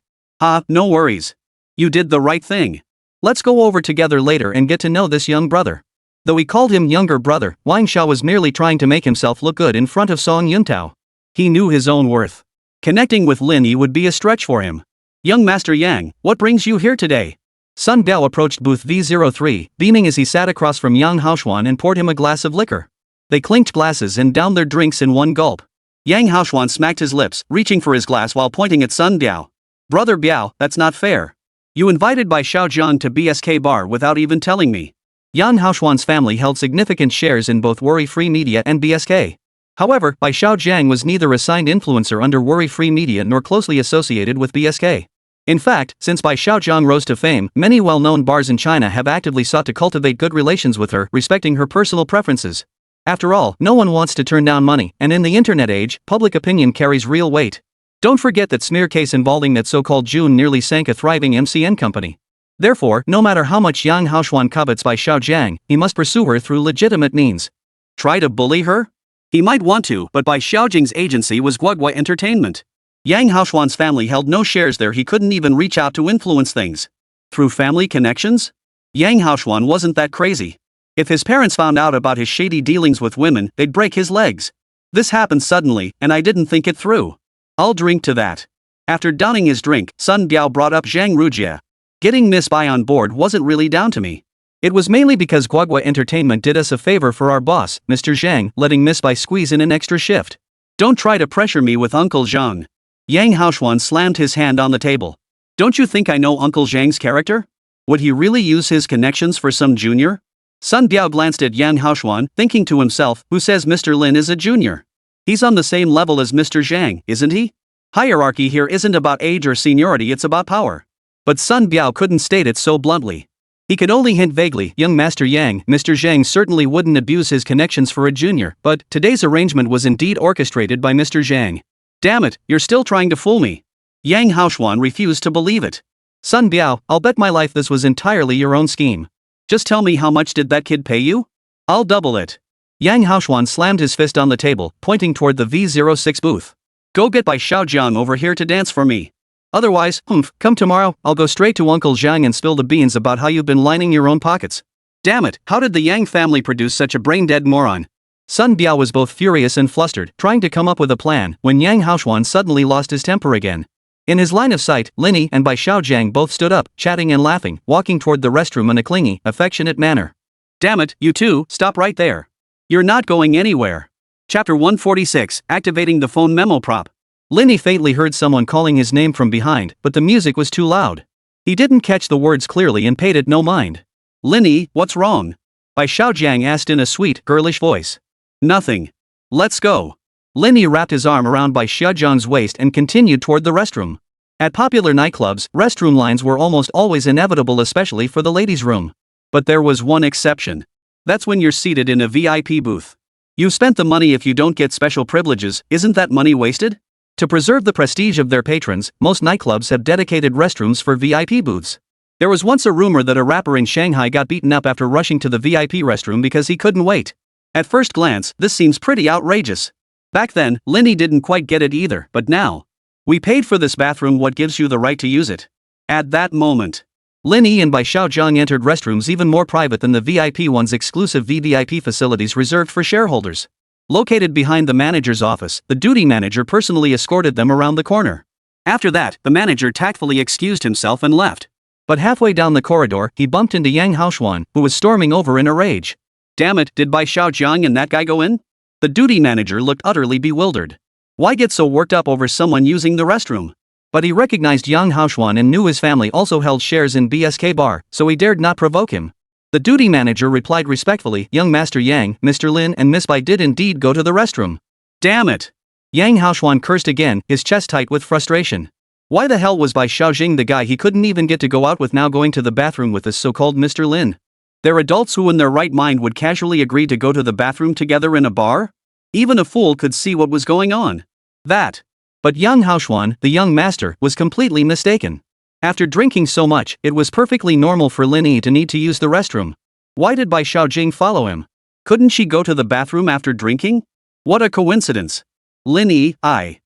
No worries. You did the right thing. Let's go over together later and get to know this young brother. Though he called him younger brother, Wang Xiao was merely trying to make himself look good in front of Song Yuntao. He knew his own worth. Connecting with Lin Yi would be a stretch for him. Young Master Yang, what brings you here today? Sun Biao approached booth V03, beaming as he sat across from Yang Haoxuan and poured him a glass of liquor. They clinked glasses and downed their drinks in one gulp. Yang Haoxuan smacked his lips, reaching for his glass while pointing at Sun Biao. Brother Biao, that's not fair. You invited Bai Xiaojiang to BSK bar without even telling me. Yang Haoxuan's family held significant shares in both Worry Free Media and BSK. However, Bai Xiaojiang was neither a signed influencer under Worry Free Media nor closely associated with BSK. In fact, since Bai Xiaojiang rose to fame, many well-known bars in China have actively sought to cultivate good relations with her, respecting her personal preferences. After all, no one wants to turn down money, and in the internet age, public opinion carries real weight. Don't forget that smear case involving that so-called June nearly sank a thriving MCN company. Therefore, no matter how much Yang Haoxuan covets Bai Xiaojiang, he must pursue her through legitimate means. Try to bully her? He might want to, but Bai Xiaojing's agency was Guogui Entertainment. Yang Haoxuan's family held no shares there. He couldn't even reach out to influence things. Through family connections? Yang Haoxuan wasn't that crazy. If his parents found out about his shady dealings with women, they'd break his legs. This happened suddenly, and I didn't think it through. I'll drink to that. After downing his drink, Sun Biao brought up Zhang Rujie. Getting Miss Bai on board wasn't really down to me. It was mainly because Guogui Entertainment did us a favor for our boss, Mr. Zhang, letting Miss Bai squeeze in an extra shift. Don't try to pressure me with Uncle Zhang. Yang Haoxuan slammed his hand on the table. Don't you think I know Uncle Zhang's character? Would he really use his connections for some junior? Sun Biao glanced at Yang Haoxuan, thinking to himself, who says Mr. Lin is a junior? He's on the same level as Mr. Zhang, isn't he? Hierarchy here isn't about age or seniority, it's about power. But Sun Biao couldn't state it so bluntly. He could only hint vaguely. Young Master Yang, Mr. Zhang certainly wouldn't abuse his connections for a junior, but today's arrangement was indeed orchestrated by Mr. Zhang. Damn it, you're still trying to fool me. Yang Haoxuan refused to believe it. Sun Biao, I'll bet my life this was entirely your own scheme. Just tell me, how much did that kid pay you? I'll double it. Yang Haoxuan slammed his fist on the table, pointing toward the V06 booth. Go get Bai Xiaojiang over here to dance for me. Otherwise, come tomorrow, I'll go straight to Uncle Zhang and spill the beans about how you've been lining your own pockets. Damn it, how did the Yang family produce such a brain-dead moron? Sun Biao was both furious and flustered, trying to come up with a plan, when Yang Haoxuan suddenly lost his temper again. In his line of sight, Lin Yi and Bai Xiaojiang both stood up, chatting and laughing, walking toward the restroom in a clingy, affectionate manner. Damn it, you two, stop right there. You're not going anywhere. Chapter 146, Activating the Phone Memo Prop. Lin Yi faintly heard someone calling his name from behind, but the music was too loud. He didn't catch the words clearly and paid it no mind. Lin Yi, what's wrong? Bai Xiaojiang asked in a sweet, girlish voice. Nothing. Let's go. Lin Yi wrapped his arm around Bai Xiaojiang's waist and continued toward the restroom. At popular nightclubs, restroom lines were almost always inevitable, especially for the ladies' room. But there was one exception. That's when you're seated in a VIP booth. You've spent the money. If you don't get special privileges, isn't that money wasted? To preserve the prestige of their patrons, most nightclubs have dedicated restrooms for VIP booths. There was once a rumor that a rapper in Shanghai got beaten up after rushing to the VIP restroom because he couldn't wait. At first glance, this seems pretty outrageous. Back then, Lin Yi didn't quite get it either, but now. We paid for this bathroom, what gives you the right to use it? At that moment, Lin Yi and Bai Xiaojiang entered restrooms even more private than the VIP ones, exclusive VVIP facilities reserved for shareholders. Located behind the manager's office, the duty manager personally escorted them around the corner. After that, the manager tactfully excused himself and left. But halfway down the corridor, he bumped into Yang Haoxuan, who was storming over in a rage. Damn it, did Bai Xiaojiang and that guy go in? The duty manager looked utterly bewildered. Why get so worked up over someone using the restroom? But he recognized Yang Haoxuan and knew his family also held shares in BSK Bar, so he dared not provoke him. The duty manager replied respectfully, Young Master Yang, Mr. Lin and Miss Bai did indeed go to the restroom. Damn it! Yang Haoxuan cursed again, his chest tight with frustration. Why the hell was Bai Xiaojing the guy he couldn't even get to go out with now going to the bathroom with this so-called Mr. Lin? They're adults who in their right mind would casually agree to go to the bathroom together in a bar? Even a fool could see what was going on. But Yang Haoxuan, the young master, was completely mistaken. After drinking so much, it was perfectly normal for Lin Yi to need to use the restroom. Why did Bai Xiaojing follow him? Couldn't she go to the bathroom after drinking? What a coincidence. Lin Yi, I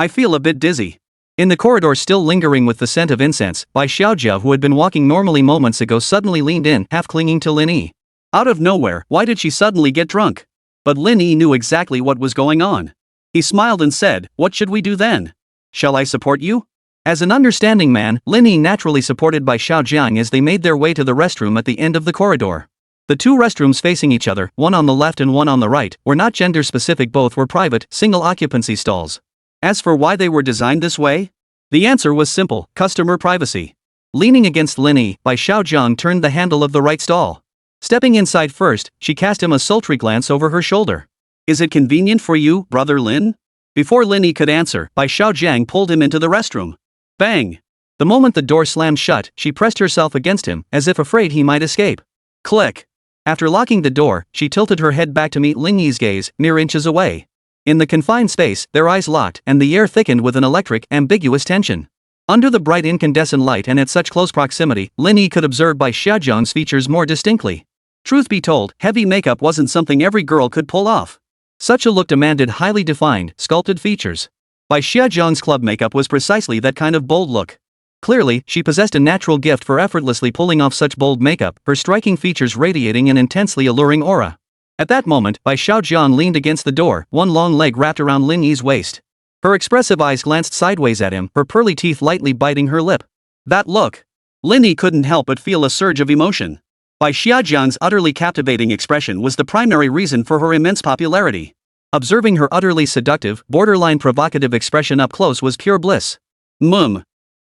feel a bit dizzy. In the corridor, still lingering with the scent of incense, Bai Xiaojia, who had been walking normally moments ago, suddenly leaned in, half clinging to Lin Yi. Out of nowhere, why did she suddenly get drunk? But Lin Yi knew exactly what was going on. He smiled and said, "What should we do then? Shall I support you?" As an understanding man, Lin Yi naturally supported Bai Xiaojiang as they made their way to the restroom at the end of the corridor. The two restrooms facing each other, one on the left and one on the right, were not gender-specific, both were private, single-occupancy stalls. As for why they were designed this way? The answer was simple: customer privacy. Leaning against Lin Yi, Bai Xiaojiang turned the handle of the right stall. Stepping inside first, she cast him a sultry glance over her shoulder. "Is it convenient for you, brother Lin?" Before Lin Yi could answer, Bai Xiaojiang pulled him into the restroom. Bang! The moment the door slammed shut, she pressed herself against him, as if afraid he might escape. Click. After locking the door, she tilted her head back to meet Lin Yi's gaze, mere inches away. In the confined space, their eyes locked, and the air thickened with an electric, ambiguous tension. Under the bright incandescent light and at such close proximity, Lin Yi could observe Bai Xiaozhang's features more distinctly. Truth be told, heavy makeup wasn't something every girl could pull off. Such a look demanded highly defined, sculpted features. Bai Xiaozhang's club makeup was precisely that kind of bold look. Clearly, she possessed a natural gift for effortlessly pulling off such bold makeup, her striking features radiating an intensely alluring aura. At that moment, Bai Xiaozhang leaned against the door, one long leg wrapped around Lin Yi's waist. Her expressive eyes glanced sideways at him, her pearly teeth lightly biting her lip. That look! Lin Yi couldn't help but feel a surge of emotion. Bai Xiaozhang's utterly captivating expression was the primary reason for her immense popularity. Observing her utterly seductive, borderline provocative expression up close was pure bliss.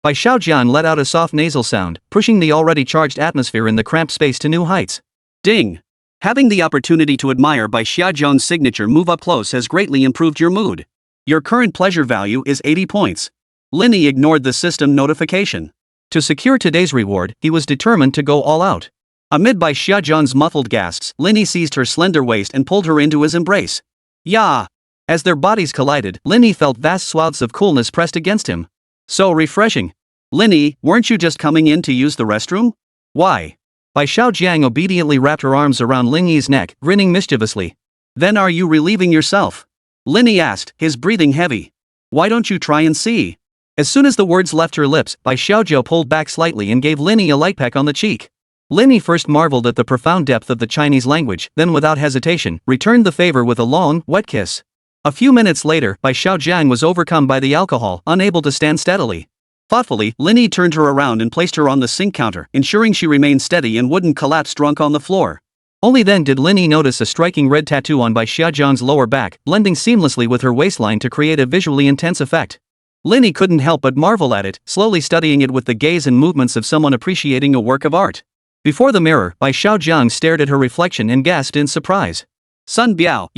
Bai Xiaozhang let out a soft nasal sound, pushing the already charged atmosphere in the cramped space to new heights. Ding! Having the opportunity to admire Bai Xiaozhang's signature move up close has greatly improved your mood. Your current pleasure value is 80 points. Lin Yi ignored the system notification. To secure today's reward, he was determined to go all out. Amid Bai Xiaozhang's muffled gasps, Lin Yi seized her slender waist and pulled her into his embrace. Yeah! As their bodies collided, Lin Yi felt vast swaths of coolness pressed against him. So refreshing. Lin Yi, weren't you just coming in to use the restroom? Why? Bai Xiaozhang obediently wrapped her arms around Lin Yi's neck, grinning mischievously. Then are you relieving yourself? Lin Yi asked, his breathing heavy. Why don't you try and see? As soon as the words left her lips, Bai Xiaozhou pulled back slightly and gave Lin Yi a light peck on the cheek. Lin Yi first marveled at the profound depth of the Chinese language, then without hesitation, returned the favor with a long, wet kiss. A few minutes later, Bai Xiaozhang was overcome by the alcohol, unable to stand steadily. Thoughtfully, Lin Yi turned her around and placed her on the sink counter, ensuring she remained steady and wouldn't collapse drunk on the floor. Only then did Lin Yi notice a striking red tattoo on Bai Xiaozhang's lower back, blending seamlessly with her waistline to create a visually intense effect. Lin Yi couldn't help but marvel at it, slowly studying it with the gaze and movements of someone appreciating a work of art. Before the mirror, Bai Xiaozhang stared at her reflection and gasped in surprise. Sun Biao,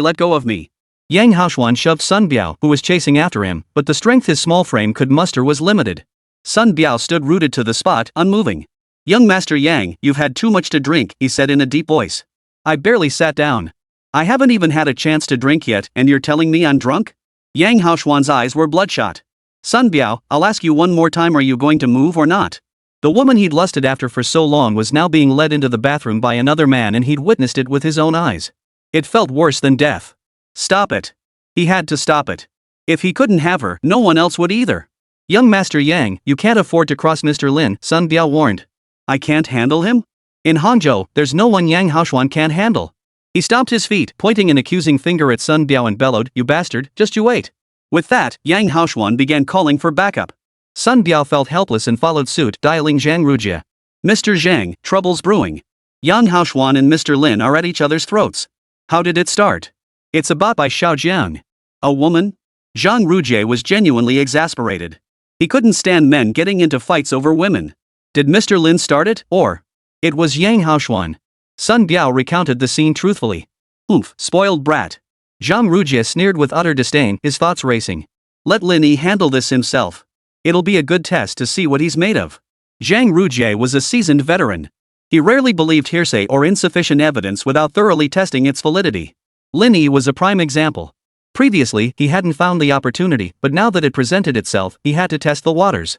let go of me. Yang Haoxuan shoved Sun Biao, who was chasing after him, but the strength his small frame could muster was limited. Sun Biao stood rooted to the spot, unmoving. Young Master Yang, you've had too much to drink, he said in a deep voice. I barely sat down. I haven't even had a chance to drink yet, and you're telling me I'm drunk? Yang Haoxuan's eyes were bloodshot. Sun Biao, I'll ask you one more time, are you going to move or not? The woman he'd lusted after for so long was now being led into the bathroom by another man, and he'd witnessed it with his own eyes. It felt worse than death. Stop it. He had to stop it. If he couldn't have her, no one else would either. Young Master Yang, you can't afford to cross Mr. Lin, Sun Biao warned. I can't handle him? In Hangzhou, there's no one Yang Haoxuan can't handle. He stomped his feet, pointing an accusing finger at Sun Biao and bellowed, you bastard, just you wait. With that, Yang Haoxuan began calling for backup. Sun Biao felt helpless and followed suit, dialing Zhang Rujie. Mr. Zhang, trouble's brewing. Yang Haoxuan and Mr. Lin are at each other's throats. How did it start? It's about Bai Xiaozhang. A woman? Zhang Rujie was genuinely exasperated. He couldn't stand men getting into fights over women. Did Mr. Lin start it, or? It was Yang Haoxuan. Sun Biao recounted the scene truthfully. Oomph, spoiled brat. Zhang Rujie sneered with utter disdain, his thoughts racing. Let Lin Yi handle this himself. It'll be a good test to see what he's made of. Zhang Rujie was a seasoned veteran. He rarely believed hearsay or insufficient evidence without thoroughly testing its validity. Lin Yi was a prime example. Previously, he hadn't found the opportunity, but now that it presented itself, he had to test the waters.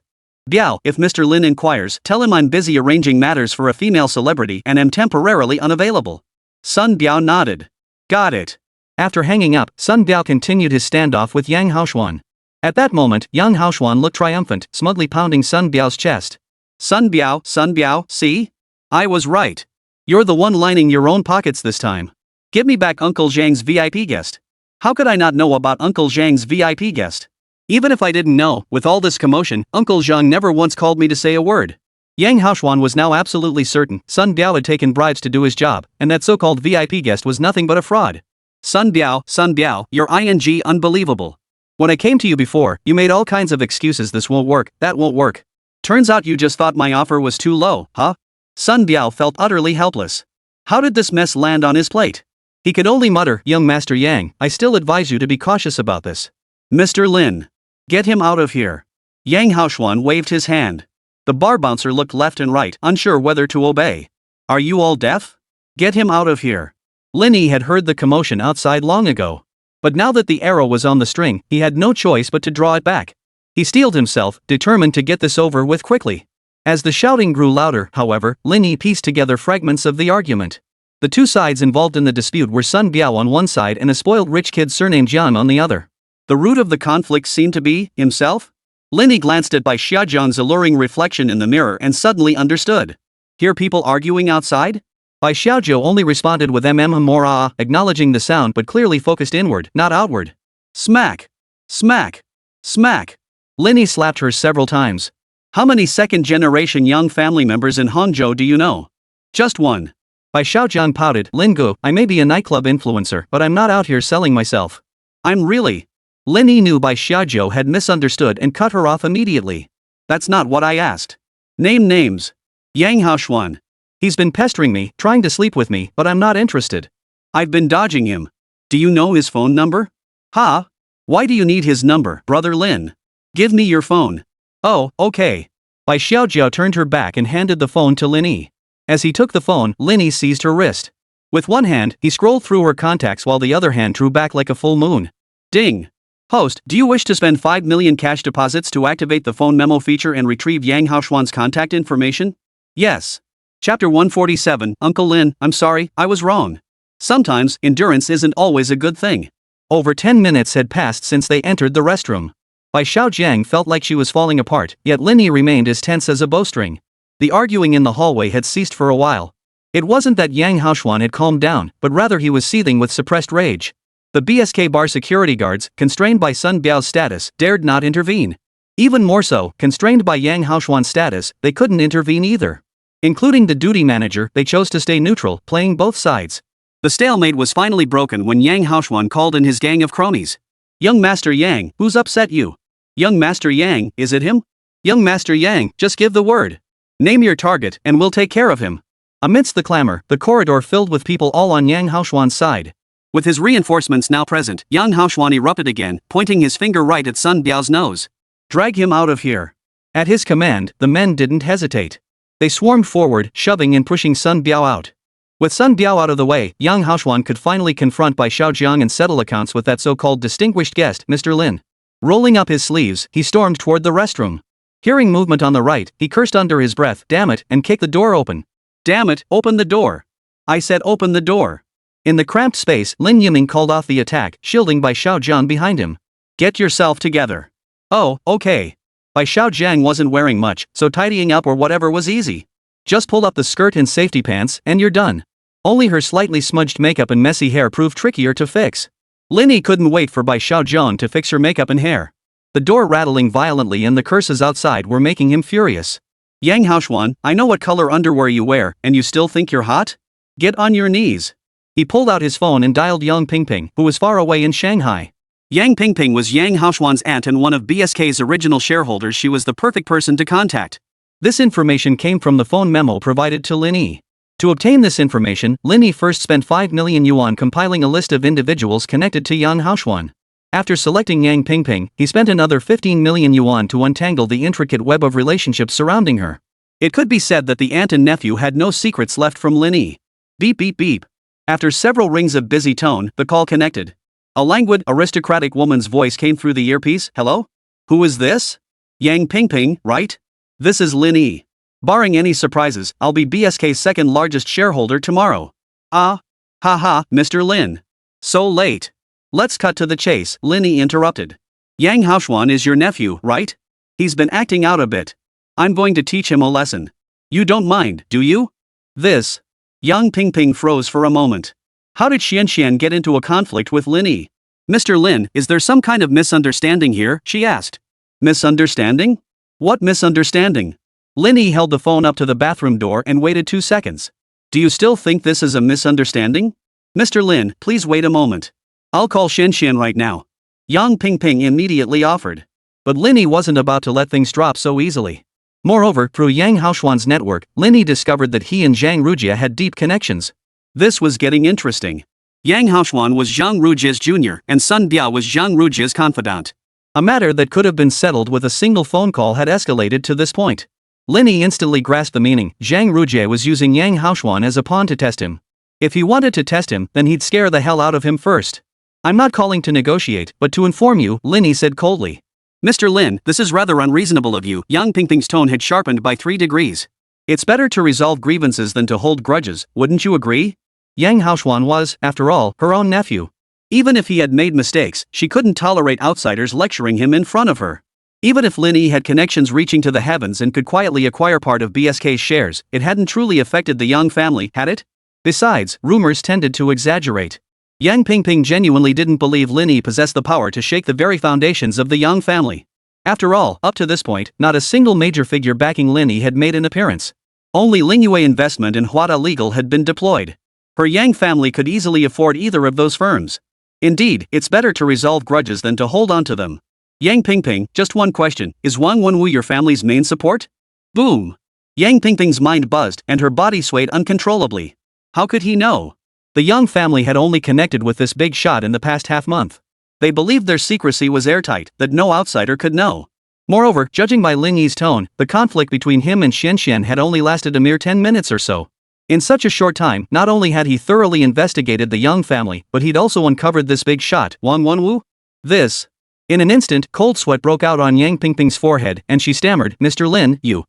Biao, if Mr. Lin inquires, tell him I'm busy arranging matters for a female celebrity and am temporarily unavailable. Sun Biao nodded. Got it. After hanging up, Sun Biao continued his standoff with Yang Haoxuan. At that moment, Yang Haoxuan looked triumphant, smugly pounding Sun Biao's chest. Sun Biao, see? I was right. You're the one lining your own pockets this time. Give me back Uncle Zhang's VIP guest. How could I not know about Uncle Zhang's VIP guest? Even if I didn't know, with all this commotion, Uncle Zhang never once called me to say a word. Yang Haoxuan was now absolutely certain Sun Biao had taken bribes to do his job, and that so-called VIP guest was nothing but a fraud. Sun Biao, you're unbelievable. When I came to you before, you made all kinds of excuses, this won't work, that won't work. Turns out you just thought my offer was too low, huh? Sun Biao felt utterly helpless. How did this mess land on his plate? He could only mutter, young Master Yang, I still advise you to be cautious about this. Mr. Lin. Get him out of here. Yang Haoshuan waved his hand. The bar bouncer looked left and right, unsure whether to obey. Are you all deaf? Get him out of here. Lin Yi had heard the commotion outside long ago. But now that the arrow was on the string, he had no choice but to draw it back. He steeled himself, determined to get this over with quickly. As the shouting grew louder, however, Lin Yi pieced together fragments of the argument. The two sides involved in the dispute were Sun Biao on one side and a spoiled rich kid surnamed Jian on the other. The root of the conflict seemed to be himself? Lin Yi glanced at Bai Xiaojiang's alluring reflection in the mirror and suddenly understood. Hear people arguing outside? Bai Xiaojiao only responded with mora, acknowledging the sound but clearly focused inward, not outward. Smack! Smack! Smack! Lin Yi slapped her several times. How many second-generation young family members in Hangzhou do you know? Just one. Bai Xiaojiang pouted. Lin Gu, I may be a nightclub influencer, but I'm not out here selling myself. I'm really. Lin Yi knew Bai Xiaojiao had misunderstood and cut her off immediately. That's not what I asked. Name names. Yang Haoshuan. He's been pestering me, trying to sleep with me, but I'm not interested. I've been dodging him. Do you know his phone number? Ha? Why do you need his number, brother Lin? Give me your phone. Oh, okay. Bai Xiaojiao turned her back and handed the phone to Lin Yi. As he took the phone, Lin Yi seized her wrist. With one hand, he scrolled through her contacts while the other hand drew back like a full moon. Ding. Host, do you wish to spend 5 million cash deposits to activate the phone memo feature and retrieve Yang Haoshuan's contact information? Yes. Chapter 147, Uncle Lin, I'm sorry, I was wrong. Sometimes, endurance isn't always a good thing. Over 10 minutes had passed since they entered the restroom. Bai Xiaojiang felt like she was falling apart, yet Lin Yi remained as tense as a bowstring. The arguing in the hallway had ceased for a while. It wasn't that Yang Haoshuan had calmed down, but rather he was seething with suppressed rage. The BSK bar security guards, constrained by Sun Biao's status, dared not intervene. Even more so, constrained by Yang Haoshuan's status, they couldn't intervene either. Including the duty manager, they chose to stay neutral, playing both sides. The stalemate was finally broken when Yang Haoshuan called in his gang of cronies. Young Master Yang, who's upset you? Young Master Yang, is it him? Young Master Yang, just give the word. Name your target, and we'll take care of him. Amidst the clamor, the corridor filled with people all on Yang Haoshuan's side. With his reinforcements now present, Yang Haoshuan erupted again, pointing his finger right at Sun Biao's nose. Drag him out of here. At his command, the men didn't hesitate. They swarmed forward, shoving and pushing Sun Biao out. With Sun Biao out of the way, Yang Haoshuan could finally confront Bai Xiaojiang and settle accounts with that so-called distinguished guest, Mr. Lin. Rolling up his sleeves, he stormed toward the restroom. Hearing movement on the right, he cursed under his breath, damn it, and kicked the door open. Damn it, open the door. I said open the door. In the cramped space, Lin Yiming called off the attack, shielding Bai Xiaojiang behind him. Get yourself together. Oh, okay. Bai Xiaojiang wasn't wearing much, so tidying up or whatever was easy. Just pull up the skirt and safety pants, and you're done. Only her slightly smudged makeup and messy hair proved trickier to fix. Lin Yi couldn't wait for Bai Xiaojiang to fix her makeup and hair. The door rattling violently and the curses outside were making him furious. Yang Haoshuan, I know what color underwear you wear, and you still think you're hot? Get on your knees. He pulled out his phone and dialed Yang Pingping, who was far away in Shanghai. Yang Pingping was Yang Haoshuan's aunt and one of BSK's original shareholders. She was the perfect person to contact. This information came from the phone memo provided to Lin Yi. To obtain this information, Lin Yi first spent 5 million yuan compiling a list of individuals connected to Yang Haoshuan. After selecting Yang Pingping, he spent another 15 million yuan to untangle the intricate web of relationships surrounding her. It could be said that the aunt and nephew had no secrets left from Lin Yi. Beep beep beep. After several rings of busy tone, the call connected. A languid, aristocratic woman's voice came through the earpiece. Hello? Who is this? Yang Pingping, right? This is Lin Yi. Barring any surprises, I'll be BSK's second largest shareholder tomorrow. Ah. Haha, Mr. Lin. So late. Let's cut to the chase, Lin Yi interrupted. Yang Haoshuan is your nephew, right? He's been acting out a bit. I'm going to teach him a lesson. You don't mind, do you? This. Yang Pingping froze for a moment. How did Xianxian get into a conflict with Lin Yi? Mr. Lin, is there some kind of misunderstanding here? She asked. Misunderstanding? What misunderstanding? Lin Yi held the phone up to the bathroom door and waited 2 seconds. Do you still think this is a misunderstanding? Mr. Lin, please wait a moment. I'll call Xianxian right now. Yang Pingping immediately offered. But Lin Yi wasn't about to let things drop so easily. Moreover, through Yang Haoshuan's network, Lin Yi discovered that he and Zhang Rujia had deep connections. This was getting interesting. Yang Haoshuan was Zhang Rujia's junior, and Sun Biao was Zhang Rujia's confidant. A matter that could have been settled with a single phone call had escalated to this point. Lin Yi instantly grasped the meaning. Zhang Rujie was using Yang Haoxuan as a pawn to test him. If he wanted to test him, then he'd scare the hell out of him first. I'm not calling to negotiate, but to inform you, Lin Yi said coldly. Mr. Lin, this is rather unreasonable of you. Yang Pingping's tone had sharpened by 3 degrees. It's better to resolve grievances than to hold grudges, wouldn't you agree? Yang Haoxuan was, after all, her own nephew. Even if he had made mistakes, she couldn't tolerate outsiders lecturing him in front of her. Even if Lin Yi had connections reaching to the heavens and could quietly acquire part of BSK's shares, it hadn't truly affected the Yang family, had it? Besides, rumors tended to exaggerate. Yang Pingping genuinely didn't believe Lin Yi possessed the power to shake the very foundations of the Yang family. After all, up to this point, not a single major figure backing Lin Yi had made an appearance. Only Lin Yue Investment and Huada Legal had been deployed. Her Yang family could easily afford either of those firms. Indeed, it's better to resolve grudges than to hold on to them. Yang Pingping, just one question, is Wang Wenwu your family's main support? Boom! Yang Pingping's mind buzzed and her body swayed uncontrollably. How could he know? The Yang family had only connected with this big shot in the past half-month. They believed their secrecy was airtight, that no outsider could know. Moreover, judging by Lin Yi's tone, the conflict between him and Xian had only lasted a mere 10 minutes or so. In such a short time, not only had he thoroughly investigated the Yang family, but he'd also uncovered this big shot, Wang Wenwu? This. In an instant, cold sweat broke out on Yang Pingping's forehead, and she stammered, Mr. Lin, you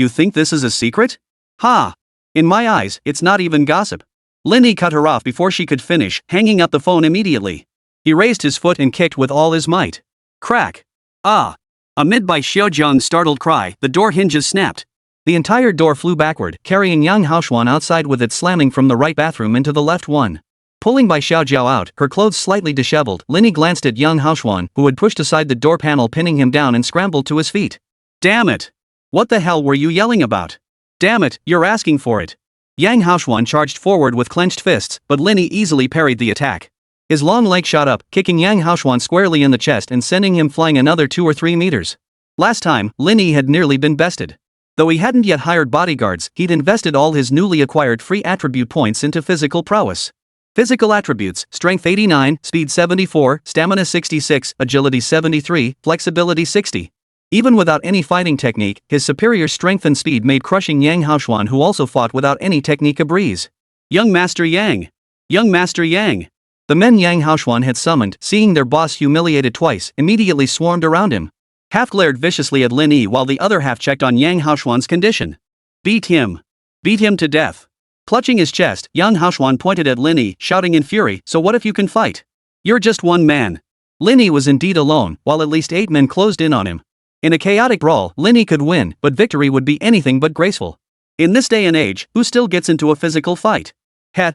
think this is a secret? Ha! In my eyes, it's not even gossip. Lin Yi cut her off before she could finish, hanging up the phone immediately. He raised his foot and kicked with all his might. Crack! Ah! Amid by Xiaojiang's startled cry, the door hinges snapped. The entire door flew backward, carrying Yang Haoxuan outside with it slamming from the right bathroom into the left one. Pulling by Xiaojiao out, her clothes slightly disheveled, Lin Yi glanced at Yang Haoxuan, who had pushed aside the door panel pinning him down and scrambled to his feet. Damn it! What the hell were you yelling about? Damn it, you're asking for it. Yang Haoxuan charged forward with clenched fists, but Lin Yi easily parried the attack. His long leg shot up, kicking Yang Haoxuan squarely in the chest and sending him flying another 2 or 3 meters. Last time, Lin Yi had nearly been bested. Though he hadn't yet hired bodyguards, he'd invested all his newly acquired free attribute points into physical prowess. Physical attributes: Strength 89, Speed 74, Stamina 66, Agility 73, Flexibility 60. Even without any fighting technique, his superior strength and speed made crushing Yang Haoxuan, who also fought without any technique, a breeze. Young Master Yang! Young Master Yang! The men Yang Haoxuan had summoned, seeing their boss humiliated twice, immediately swarmed around him. Half glared viciously at Lin Yi while the other half checked on Yang Haoxuan's condition. Beat him! Beat him to death! Clutching his chest, Yang Haoxuan pointed at Lin Yi, shouting in fury, so what if you can fight? You're just one man. Lin Yi was indeed alone, while at least 8 men closed in on him. In a chaotic brawl, Lin Yi could win, but victory would be anything but graceful. In this day and age, who still gets into a physical fight?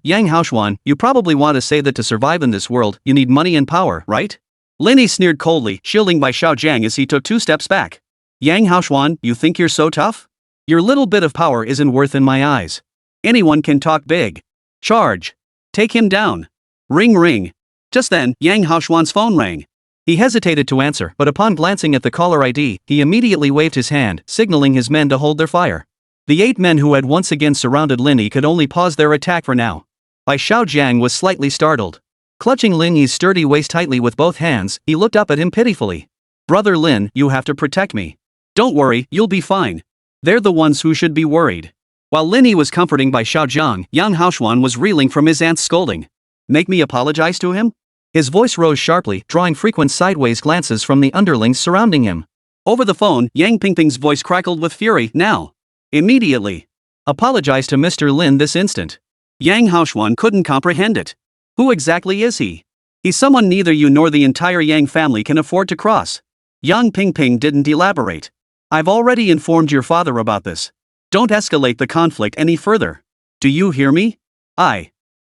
Yang Haoxuan, you probably want to say that to survive in this world, you need money and power, right? Lin Yi sneered coldly, shielding by Xiaojiang as he took 2 steps back. Yang Haoxuan, you think you're so tough? Your little bit of power isn't worth in my eyes. Anyone can talk big. Charge! Take him down! Ring ring! Just then, Yang Haoxuan's phone rang. He hesitated to answer, but upon glancing at the caller ID, he immediately waved his hand, signaling his men to hold their fire. The 8 men who had once again surrounded Lin Yi could only pause their attack for now. Bai Xiaojiang was slightly startled. Clutching Lin Yi's sturdy waist tightly with both hands, he looked up at him pitifully. Brother Lin, you have to protect me. Don't worry, you'll be fine. They're the ones who should be worried. While Lin Yi was comforting Bai Xiaojiang, Yang Haoxuan was reeling from his aunt's scolding. Make me apologize to him? His voice rose sharply, drawing frequent sideways glances from the underlings surrounding him. Over the phone, Yang Pingping's voice crackled with fury. Now! Immediately! Apologize to Mr. Lin this instant. Yang Haoxuan couldn't comprehend it. Who exactly is he? He's someone neither you nor the entire Yang family can afford to cross. Yang Pingping didn't elaborate. I've already informed your father about this. Don't escalate the conflict any further. Do you hear me?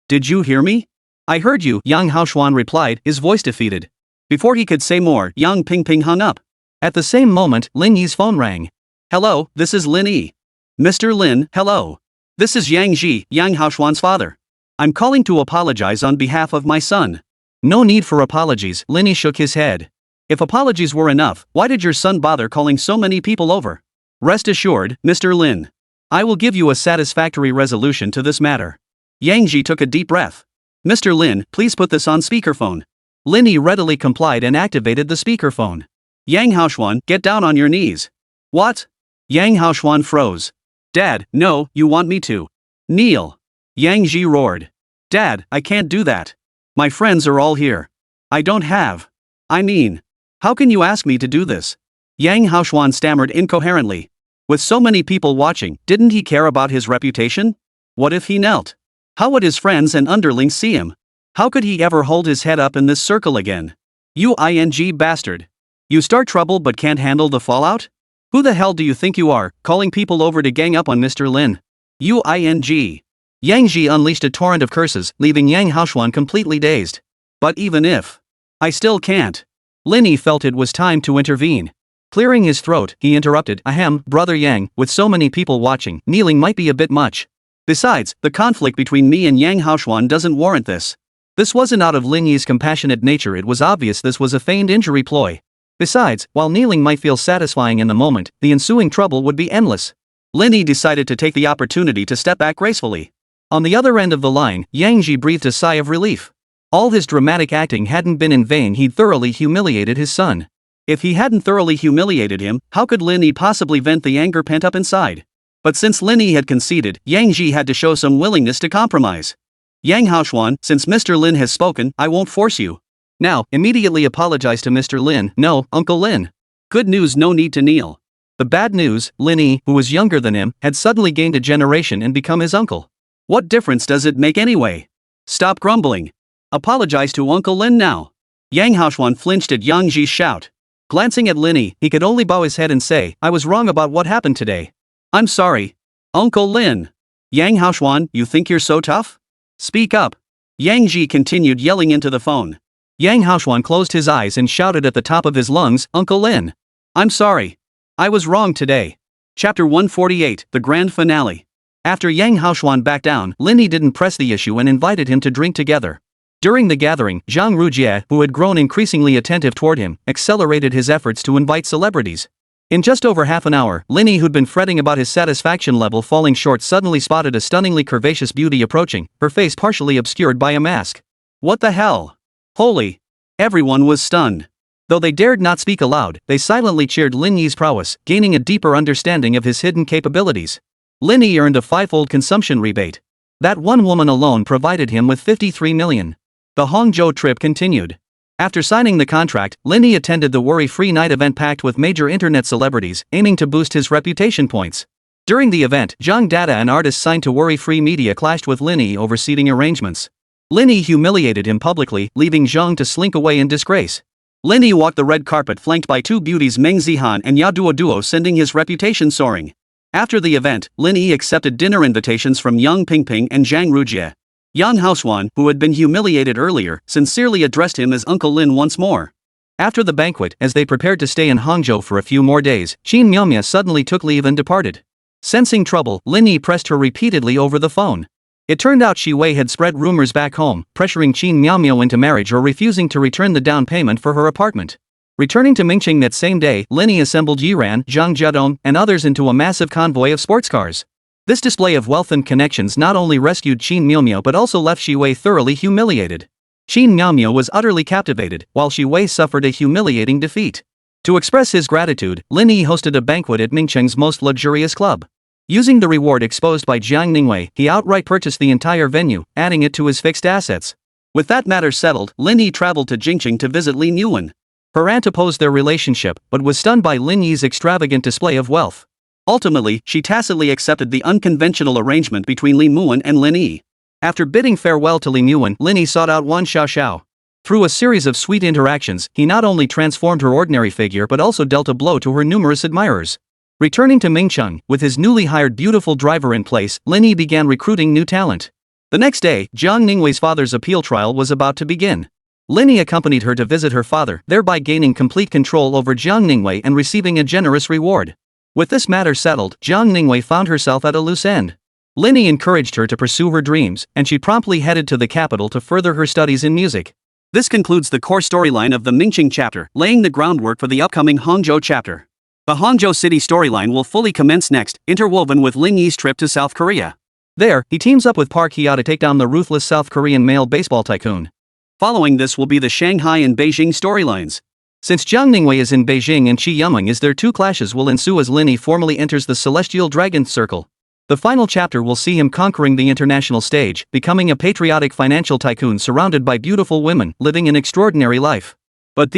Did you hear me? I heard you, Yang Haoxuan replied, his voice defeated. Before he could say more, Yang Pingping hung up. At the same moment, Lin Yi's phone rang. Hello, this is Lin Yi. Mr. Lin, hello. This is Yang Ji, Yang Haoxuan's father. I'm calling to apologize on behalf of my son. No need for apologies, Lin Yi shook his head. If apologies were enough, why did your son bother calling so many people over? Rest assured, Mr. Lin. I will give you a satisfactory resolution to this matter. Yang Ji took a deep breath. Mr. Lin, please put this on speakerphone. Lin Yi readily complied and activated the speakerphone. Yang Haoxuan, get down on your knees. What? Yang Haoxuan froze. Dad, no, you want me to. Kneel. Yang Ji roared. Dad, I can't do that. My friends are all here. I don't have. I mean, how can you ask me to do this? Yang Haoxuan stammered incoherently. With so many people watching, didn't he care about his reputation? What if he knelt? How would his friends and underlings see him? How could he ever hold his head up in this circle again? You ing bastard. You start trouble but can't handle the fallout? Who the hell do you think you are, calling people over to gang up on Mr. Lin? You ing. Yang Ji unleashed a torrent of curses, leaving Yang Haoxuan completely dazed. But even if I still can't. Lin Yi felt it was time to intervene. Clearing his throat, he interrupted, Ahem, Brother Yang, with so many people watching, kneeling might be a bit much. Besides, the conflict between me and Yang Haoxuan doesn't warrant this. This wasn't out of Lin Yi's compassionate nature, it was obvious this was a feigned injury ploy. Besides, while kneeling might feel satisfying in the moment, the ensuing trouble would be endless. Lin Yi decided to take the opportunity to step back gracefully. On the other end of the line, Yang Ji breathed a sigh of relief. All his dramatic acting hadn't been in vain, he'd thoroughly humiliated his son. If he hadn't thoroughly humiliated him, how could Lin Yi possibly vent the anger pent up inside? But since Lin Yi had conceded, Yang Ji had to show some willingness to compromise. Yang Haoxuan, since Mr. Lin has spoken, I won't force you. Now, immediately apologize to Mr. Lin. No, Uncle Lin. Good news, no need to kneel. The bad news, Lin Yi, who was younger than him, had suddenly gained a generation and become his uncle. What difference does it make anyway? Stop grumbling. Apologize to Uncle Lin now. Yang Haoxuan flinched at Yang Ji's shout. Glancing at Lin Yi, he could only bow his head and say, I was wrong about what happened today. I'm sorry. Uncle Lin. Yang Haoxuan, you think you're so tough? Speak up. Yang Ji continued yelling into the phone. Yang Haoxuan closed his eyes and shouted at the top of his lungs, Uncle Lin. I'm sorry. I was wrong today. Chapter 148, the grand finale. After Yang Haoxuan backed down, Lin Yi didn't press the issue and invited him to drink together. During the gathering, Zhang Rujie, who had grown increasingly attentive toward him, accelerated his efforts to invite celebrities. In just over half an hour, Lin Yi, who'd been fretting about his satisfaction level falling short, suddenly spotted a stunningly curvaceous beauty approaching, her face partially obscured by a mask. What the hell? Holy! Everyone was stunned. Though they dared not speak aloud, they silently cheered Lin Yi's prowess, gaining a deeper understanding of his hidden capabilities. Lin Yi earned a fivefold consumption rebate. That one woman alone provided him with 53 million. The Hangzhou trip continued. After signing the contract, Lin Yi attended the worry-free night event packed with major internet celebrities, aiming to boost his reputation points. During the event, Zhang Dada, an artist signed to worry-free media, clashed with Lin Yi over seating arrangements. Lin Yi humiliated him publicly, leaving Zhang to slink away in disgrace. Lin Yi walked the red carpet flanked by two beauties Meng Zihan and Ya Duo, sending his reputation soaring. After the event, Lin Yi accepted dinner invitations from Yang Pingping and Zhang Rujie. Yang Haoxuan, who had been humiliated earlier, sincerely addressed him as Uncle Lin once more. After the banquet, as they prepared to stay in Hangzhou for a few more days, Qin Miaomia suddenly took leave and departed. Sensing trouble, Lin Yi pressed her repeatedly over the phone. It turned out Shi Wei had spread rumors back home, pressuring Qin Miaomia into marriage or refusing to return the down payment for her apartment. Returning to Mingqing that same day, Lin Yi assembled Yiran, Zhang Jiadong, and others into a massive convoy of sports cars. This display of wealth and connections not only rescued Qin Miaomia but also left Shi Wei thoroughly humiliated. Qin Miaomia was utterly captivated, while Shi Wei suffered a humiliating defeat. To express his gratitude, Lin Yi hosted a banquet at Mingqing's most luxurious club. Using the reward exposed by Jiang Ningwei, he outright purchased the entire venue, adding it to his fixed assets. With that matter settled, Lin Yi traveled to Jingqing to visit Lin Yuan. Her aunt opposed their relationship, but was stunned by Lin Yi's extravagant display of wealth. Ultimately, she tacitly accepted the unconventional arrangement between Lin Yuan and Lin Yi. After bidding farewell to Lin Yuan, Lin Yi sought out Wan Xiaoxiao. Through a series of sweet interactions, he not only transformed her ordinary figure but also dealt a blow to her numerous admirers. Returning to Mingcheng, with his newly hired beautiful driver in place, Lin Yi began recruiting new talent. The next day, Jiang Ningwei's father's appeal trial was about to begin. Lin Yi accompanied her to visit her father, thereby gaining complete control over Jiang Ningwei and receiving a generous reward. With this matter settled, Jiang Ningwei found herself at a loose end. Lin Yi encouraged her to pursue her dreams, and she promptly headed to the capital to further her studies in music. This concludes the core storyline of the Mingqing chapter, laying the groundwork for the upcoming Hangzhou chapter. The Hangzhou city storyline will fully commence next, interwoven with Lin Yi's trip to South Korea. There, he teams up with Park Hyo to take down the ruthless South Korean male baseball tycoon. Following this will be the Shanghai and Beijing storylines. Since Zhang Ningwei is in Beijing and Qi Yumeng is there, two clashes will ensue as Lin Yi formally enters the Celestial Dragon Circle. The final chapter will see him conquering the international stage, becoming a patriotic financial tycoon surrounded by beautiful women, living an extraordinary life. But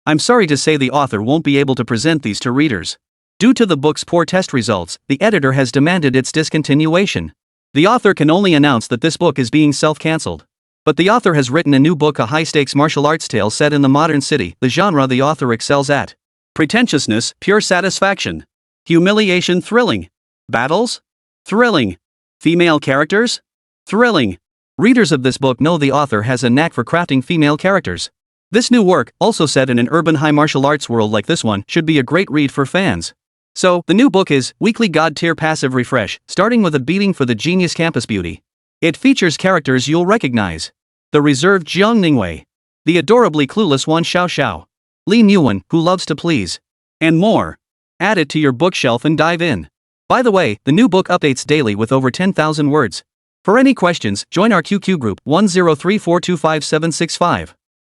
I'm sorry to say the author won't be able to present these to readers. Due to the book's poor test results, the editor has demanded its discontinuation. The author can only announce that this book is being self-cancelled. But the author has written a new book, a high-stakes martial arts tale set in the modern city, the genre the author excels at. Pretentiousness, pure satisfaction. Humiliation, thrilling. Battles? Thrilling. Female characters? Thrilling. Readers of this book know the author has a knack for crafting female characters. This new work, also set in an urban high martial arts world like this one, should be a great read for fans. So, the new book is Weekly God Tier Passive Refresh, starting with a beating for the genius campus beauty. It features characters you'll recognize. The reserved Zhang Ningwei. The adorably clueless one Xiao Xiao. Lin Yi, who loves to please. And more. Add it to your bookshelf and dive in. By the way, the new book updates daily with over 10,000 words. For any questions, join our QQ group 1034257565.